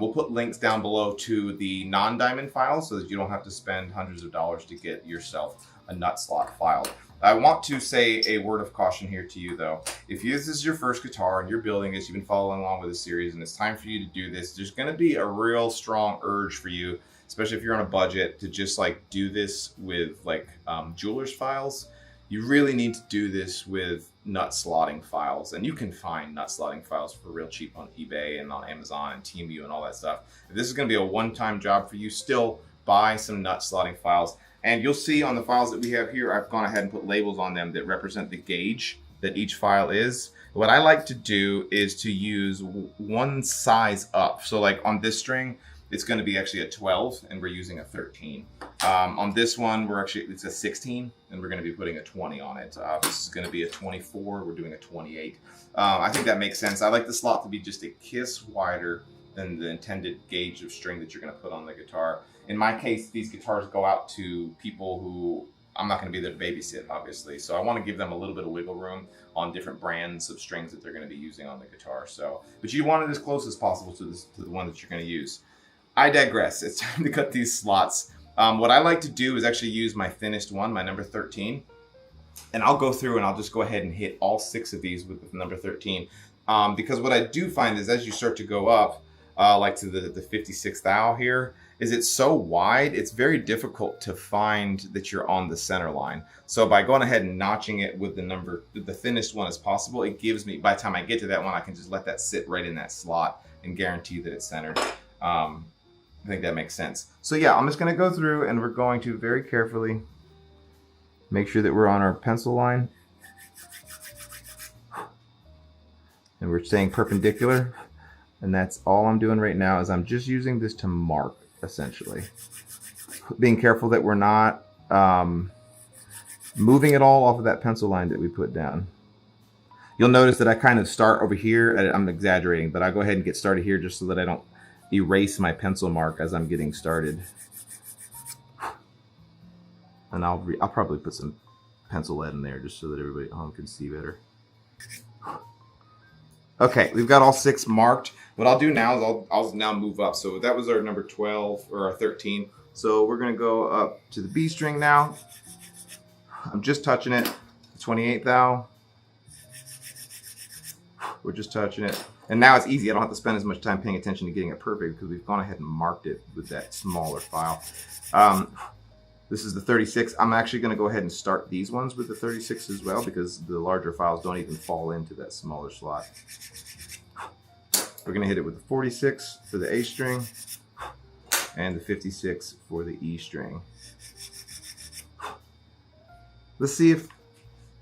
We'll put links down below to the non-diamond files so that you don't have to spend hundreds of dollars to get yourself a nut slot file. I want to say a word of caution here to you though. If this is your first guitar and you're building this, you've been following along with the series, and it's time for you to do this, there's going to be a real strong urge for you, especially if you're on a budget, to just like do this with like jeweler's files. You really need to do this with nut slotting files, and you can find nut slotting files for real cheap on eBay and on Amazon and TeamView and all that stuff. If this is going to be a one-time job for you, still buy some nut slotting files. And you'll see on the files that we have here, I've gone ahead and put labels on them that represent the gauge that each file is. What I like to do is to use one size up. So like on this string, it's going to be actually a 12 and we're using a 13. On this one, it's a 16 and we're going to be putting a 20 on it. This is going to be a 24, we're doing a 28. I think that makes sense. I like the slot to be just a kiss wider than the intended gauge of string that you're going to put on the guitar. In my case, these guitars go out to people who I'm not going to be there to babysit, obviously. So I want to give them a little bit of wiggle room on different brands of strings that they're going to be using on the guitar. So, but you want it as close as possible to the one that you're going to use. I digress. It's time to cut these slots. What I like to do is actually use my thinnest one, my number 13. And I'll go through and I'll just go ahead and hit all 6 of these with the number 13. Because what I do find is as you start to go up, like to the 56th thou here, is it's so wide, it's very difficult to find that you're on the center line. So by going ahead and notching it with the thinnest one as possible, it gives me, by the time I get to that one, I can just let that sit right in that slot and guarantee that it's centered. I think that makes sense. So yeah, I'm just gonna go through and we're going to very carefully make sure that we're on our pencil line. And we're staying perpendicular. And that's all I'm doing right now is I'm just using this to mark, essentially. Being careful that we're not moving it all off of that pencil line that we put down. You'll notice that I kind of start over here. I'm exaggerating, but I'll go ahead and get started here just so that I don't erase my pencil mark as I'm getting started. And I'll probably put some pencil lead in there just so that everybody at home can see better. Okay, we've got all 6 marked. What I'll do now is I'll now move up. So that was our number 12 or our 13. So we're gonna go up to the B string now. I'm just touching it. 28th thou. We're just touching it. And now it's easy. I don't have to spend as much time paying attention to getting it perfect because we've gone ahead and marked it with that smaller file. This is the 36. I'm actually going to go ahead and start these ones with the 36 as well because the larger files don't even fall into that smaller slot. We're going to hit it with the 46 for the A string and the 56 for the E string. Let's see if,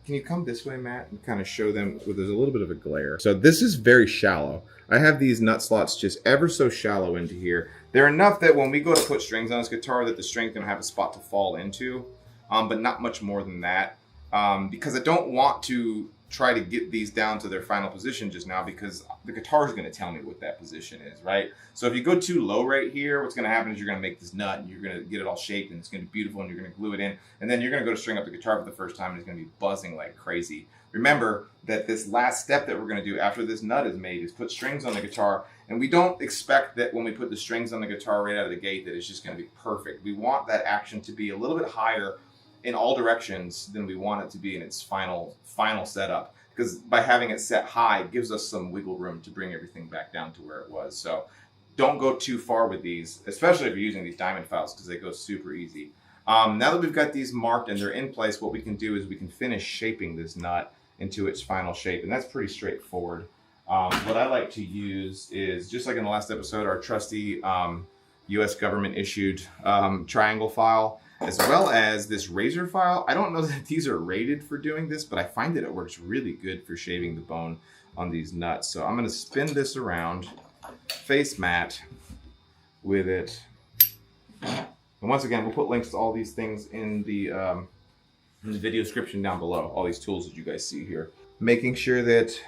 can you come this way, Matt, and kind of show them where there's a little bit of a glare. So this is very shallow. I have these nut slots just ever so shallow into here. They're enough that when we go to put strings on this guitar that the string's gonna have a spot to fall into, but not much more than that. Because I don't want to try to get these down to their final position just now because the guitar is going to tell me what that position is, right? So if you go too low right here, what's going to happen is you're going to make this nut and you're going to get it all shaped and it's going to be beautiful and you're going to glue it in and then you're going to go to string up the guitar for the first time and it's going to be buzzing like crazy. Remember that this last step that we're going to do after this nut is made is put strings on the guitar, and we don't expect that when we put the strings on the guitar right out of the gate that it's just going to be perfect. We want that action to be a little bit higher in all directions than we want it to be in its final setup, because by having it set high it gives us some wiggle room to bring everything back down to where it was. So don't go too far with these, especially if you're using these diamond files, because they go super easy. Now that we've got these marked and they're in place, what we can do is we can finish shaping this nut into its final shape, and that's pretty straightforward. What I like to use is, just like in the last episode, our trusty US government issued triangle file, as well as this razor file. I don't know that these are rated for doing this, but I find that it works really good for shaving the bone on these nuts. So I'm going to spin this around, face mat with it. And once again, we'll put links to all these things in the video description down below, all these tools that you guys see here. Making sure that,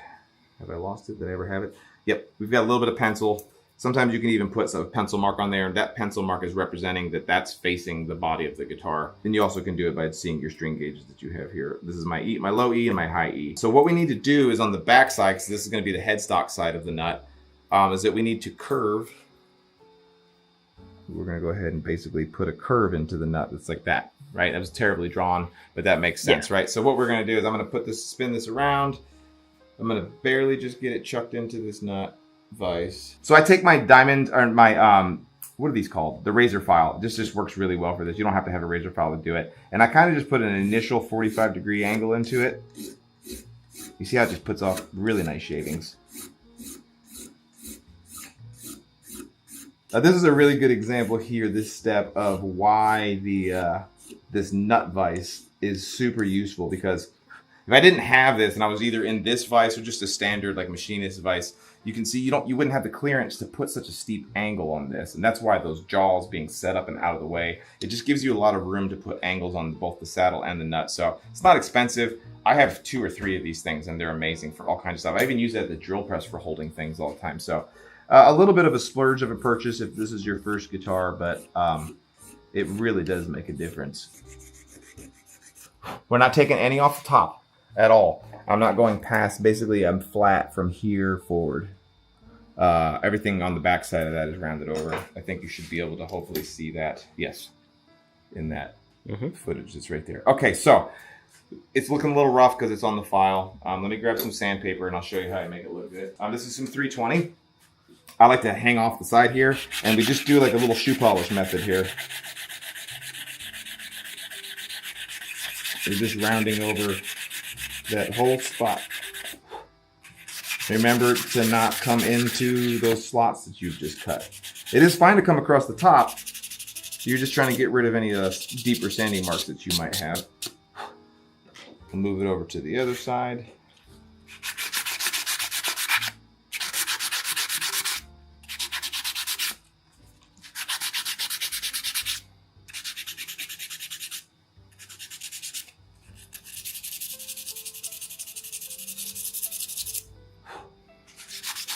have I lost it? Did I ever have it? Yep, we've got a little bit of pencil. Sometimes you can even put a pencil mark on there, and that pencil mark is representing that that's facing the body of the guitar. Then you also can do it by seeing your string gauges that you have here. This is my E, my low E and my high E. So what we need to do is on the back side, because this is going to be the headstock side of the nut, is that we need to curve. We're going to go ahead and basically put a curve into the nut that's like that, right? That was terribly drawn, but that makes sense, right? So what we're going to do is I'm going to put this, spin this around. I'm going to barely just get it chucked into this nut vise. So I take my diamond, or my, what are these called? The razor file. This just works really well for this. You don't have to have a razor file to do it. And I kind of just put an initial 45-degree angle into it. You see how it just puts off really nice shavings. This is a really good example here, this step, of why the this nut vise is super useful, because if I didn't have this and I was either in this vise or just a standard like machinist vise, you can see you wouldn't have the clearance to put such a steep angle on this. And that's why those jaws being set up and out of the way, it just gives you a lot of room to put angles on both the saddle and the nut. So it's not expensive. I have 2 or 3 of these things and they're amazing for all kinds of stuff. I even use it at the drill press for holding things all the time. So a little bit of a splurge of a purchase if this is your first guitar, but it really does make a difference. We're not taking any off the top at all. I'm not going past, basically I'm flat from here forward. Everything on the back side of that is rounded over. I think you should be able to hopefully see that. Yes, in that footage that's right there. Okay, so it's looking a little rough because it's on the file. Let me grab some sandpaper and I'll show you how I make it look good. This is some 320. I like to hang off the side here, and we just do like a little shoe polish method here. We're just rounding over that whole spot. Remember to not come into those slots that you've just cut. It is fine to come across the top. You're just trying to get rid of any deeper sanding marks that you might have. We'll move it over to the other side.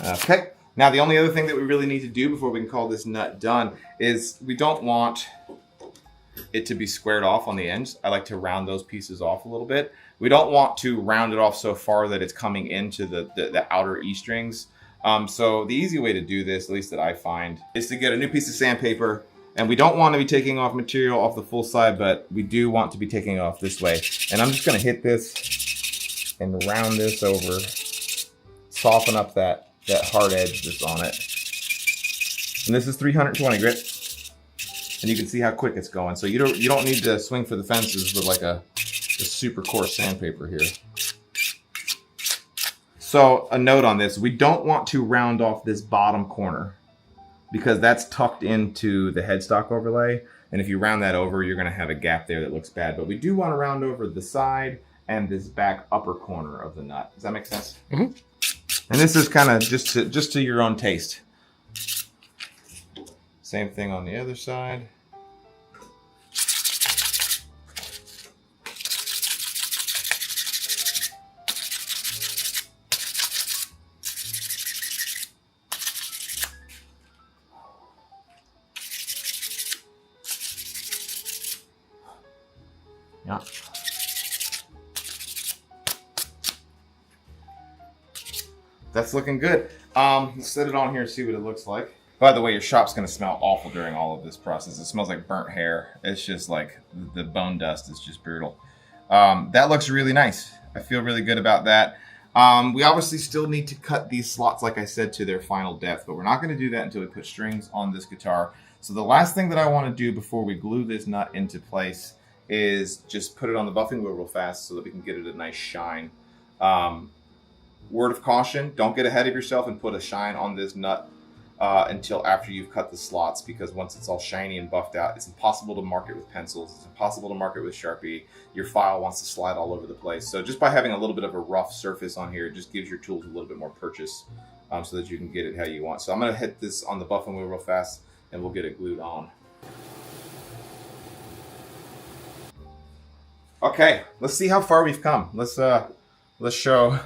Okay, now the only other thing that we really need to do before we can call this nut done is we don't want it to be squared off on the ends. I like to round those pieces off a little bit. We don't want to round it off so far that it's coming into the outer E strings. So the easy way to do this, at least that I find, is to get a new piece of sandpaper. And we don't want to be taking off material off the full side, but we do want to be taking off this way. And I'm just going to hit this and round this over, soften up that hard edge that's on it. And this is 320 grit, and you can see how quick it's going. So you don't need to swing for the fences with like a super coarse sandpaper here. So a note on this, we don't want to round off this bottom corner because that's tucked into the headstock overlay, and if you round that over, you're going to have a gap there that looks bad. But we do want to round over the side and this back upper corner of the nut. Does that make sense? Mm-hmm. And this is kind of just to your own taste. Same thing on the other side. Yeah. That's looking good. Let's set it on here and see what it looks like. By the way, your shop's gonna smell awful during all of this process. It smells like burnt hair. It's just like the bone dust is just brutal. That looks really nice. I feel really good about that. We obviously still need to cut these slots, like I said, to their final depth, but we're not gonna do that until we put strings on this guitar. So the last thing that I wanna do before we glue this nut into place is just put it on the buffing wheel real fast so that we can get it a nice shine. word of caution, don't get ahead of yourself and put a shine on this nut until after you've cut the slots, because once it's all shiny and buffed out, it's impossible to mark it with pencils. It's impossible to mark it with Sharpie. Your file wants to slide all over the place. So just by having a little bit of a rough surface on here, it just gives your tools a little bit more purchase so that you can get it how you want. So I'm going to hit this on the buffing wheel real fast and we'll get it glued on. Okay, let's see how far we've come. Let's show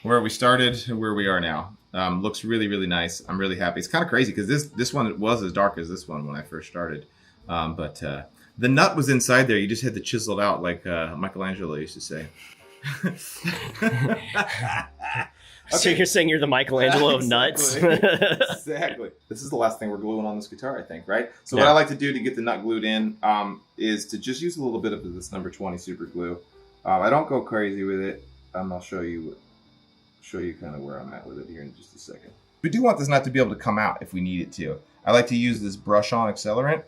where we started and where we are now. Looks really, really nice. I'm really happy. It's kind of crazy because this one was as dark as this one when I first started. But the nut was inside there. You just had to chisel it out like Michelangelo used to say. So you're saying you're the Michelangelo of nuts? Exactly. This is the last thing we're gluing on this guitar, I think, right? So what I like to do to get the nut glued in is to just use a little bit of this number 20 super glue. I don't go crazy with it. I'll show you kind of where I'm at with it here in just a second. We do want this nut to be able to come out if we need it to. I like to use this brush on accelerant.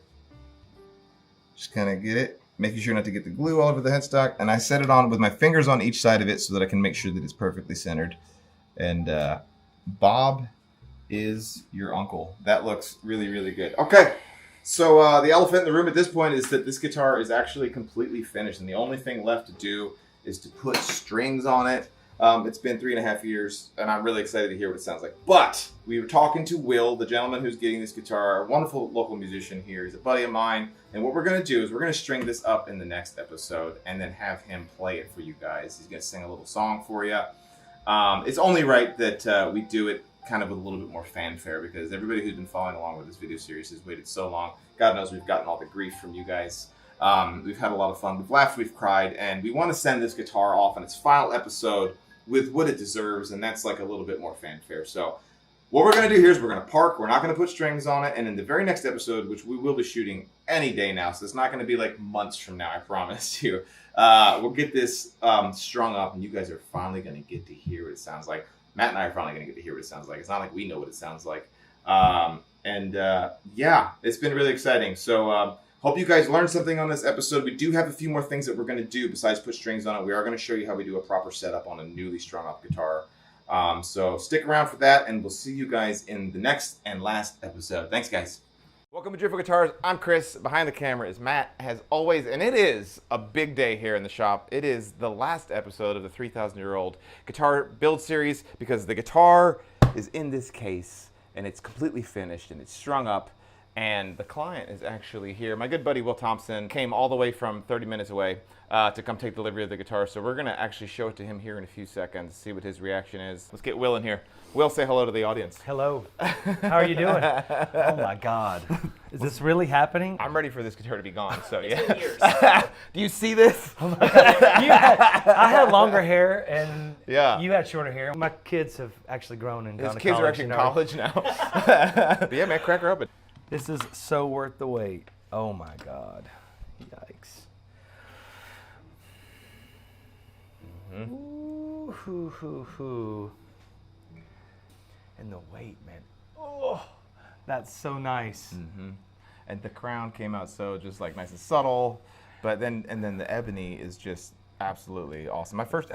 Just kind of get it, making sure not to get the glue all over the headstock. And I set it on with my fingers on each side of it so that I can make sure that it's perfectly centered. And Bob is your uncle. That looks really, really good. Okay, so the elephant in the room at this point is that this guitar is actually completely finished. And the only thing left to do is to put strings on it. It's been 3.5 years, and I'm really excited to hear what it sounds like. But we were talking to Will, the gentleman who's getting this guitar, a wonderful local musician here. He's a buddy of mine. And what we're going to do is we're going to string this up in the next episode and then have him play it for you guys. He's going to sing a little song for you. It's only right that we do it kind of with a little bit more fanfare because everybody who's been following along with this video series has waited so long. God knows we've gotten all the grief from you guys. We've had a lot of fun. We've laughed, we've cried, and we want to send this guitar off in its final episode with what it deserves, and that's like a little bit more fanfare. So what we're going to do here is we're going to park. We're not going to put strings on it, and in the very next episode, which we will be shooting any day now, so it's not going to be like months from now, I promise you. We'll get this strung up, and you guys are finally going to get to hear what it sounds like. Matt and I are finally going to get to hear what it sounds like. It's not like we know what it sounds like. Yeah, it's been really exciting. So hope you guys learned something on this episode. We do have a few more things that we're going to do besides put strings on it. We are going to show you how we do a proper setup on a newly strung up guitar. So stick around for that, and we'll see you guys in the next and last episode. Thanks, guys. Welcome to Dripple Guitars. I'm Chris. Behind the camera is Matt, as always, and it is a big day here in the shop. It is the last episode of the 3,000-year-old guitar build series because the guitar is in this case, and it's completely finished, and it's strung up, and the client is actually here. My good buddy Will Thompson came all the way from 30 minutes away to come take delivery of the guitar, so we're going to actually show it to him here in a few seconds, see what his reaction is. Let's get Will in here. Will, say hello to the audience. Hello. How are you doing? Oh my God. Is this really happening? I'm ready for this guitar to be gone, so It's yeah. been years. Do you see this? Oh my God. I had longer hair and Yeah. you had shorter hair. My kids have actually grown and gone His to kids college. are actually in and everything. college now. But yeah, man, crack her open. This is so worth the wait. Oh my God. Yikes. Mm-hmm. Ooh, hoo, hoo, hoo. And the weight, man. Oh, that's so nice. Mm-hmm. And the crown came out so just like nice and subtle, but then the ebony is just absolutely awesome. My first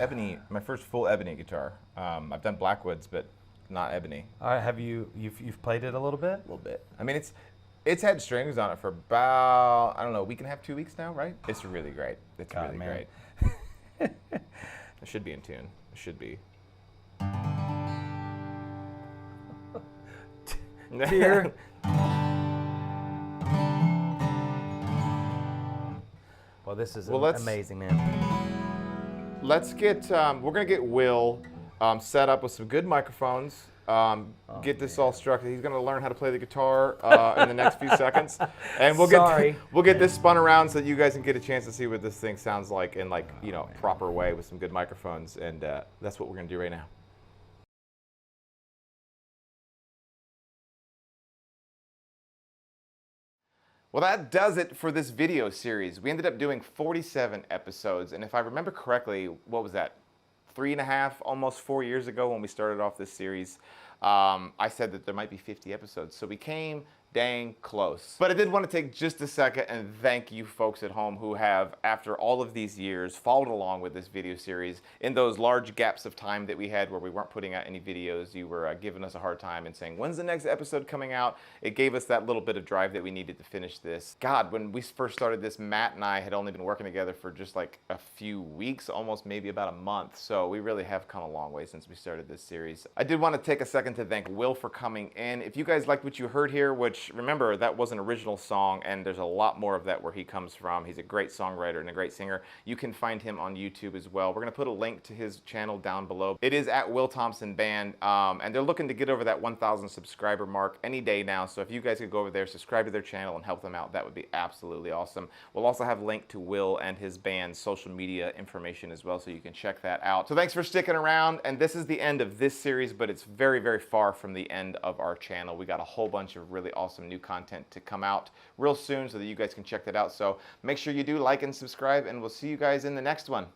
full ebony guitar. I've done Blackwoods, but not ebony. All right, have you've played it a little bit? A little bit. I mean, it's had strings on it for about, I don't know, a week and a half, 2 weeks now, right? It's really great. It's God, really man. great. It should be in tune. It should be. Dear. Well, this is amazing, man. Let's get, we're gonna get Will set up with some good microphones. Get this all structured. He's gonna learn how to play the guitar in the next few seconds, and we'll get this spun around so that you guys can get a chance to see what this thing sounds like in proper way with some good microphones, and that's what we're gonna do right now. Well, that does it for this video series. We ended up doing 47 episodes, and if I remember correctly, what was that? 3.5, almost 4 years ago when we started off this series, I said that there might be 50 episodes. So we came dang close. But I did want to take just a second and thank you folks at home who have, after all of these years, followed along with this video series. In those large gaps of time that we had where we weren't putting out any videos, you were giving us a hard time and saying, when's the next episode coming out? It gave us that little bit of drive that we needed to finish this. God, when we first started this, Matt and I had only been working together for just like a few weeks, almost maybe about a month. So we really have come a long way since we started this series. I did want to take a second to thank Will for coming in. If you guys liked what you heard here, which remember, that was an original song, and there's a lot more of that where he comes from. He's a great songwriter and a great singer. You can find him on YouTube as well. We're going to put a link to his channel down below. It is at Will Thompson Band, and they're looking to get over that 1,000 subscriber mark any day now. So if you guys could go over there, subscribe to their channel, and help them out, that would be absolutely awesome. We'll also have a link to Will and his band's social media information as well, so you can check that out. So thanks for sticking around, and this is the end of this series, but it's very, very far from the end of our channel. We got a whole bunch of really awesome new content to come out real soon so that you guys can check that out. So make sure you do like and subscribe, and we'll see you guys in the next one.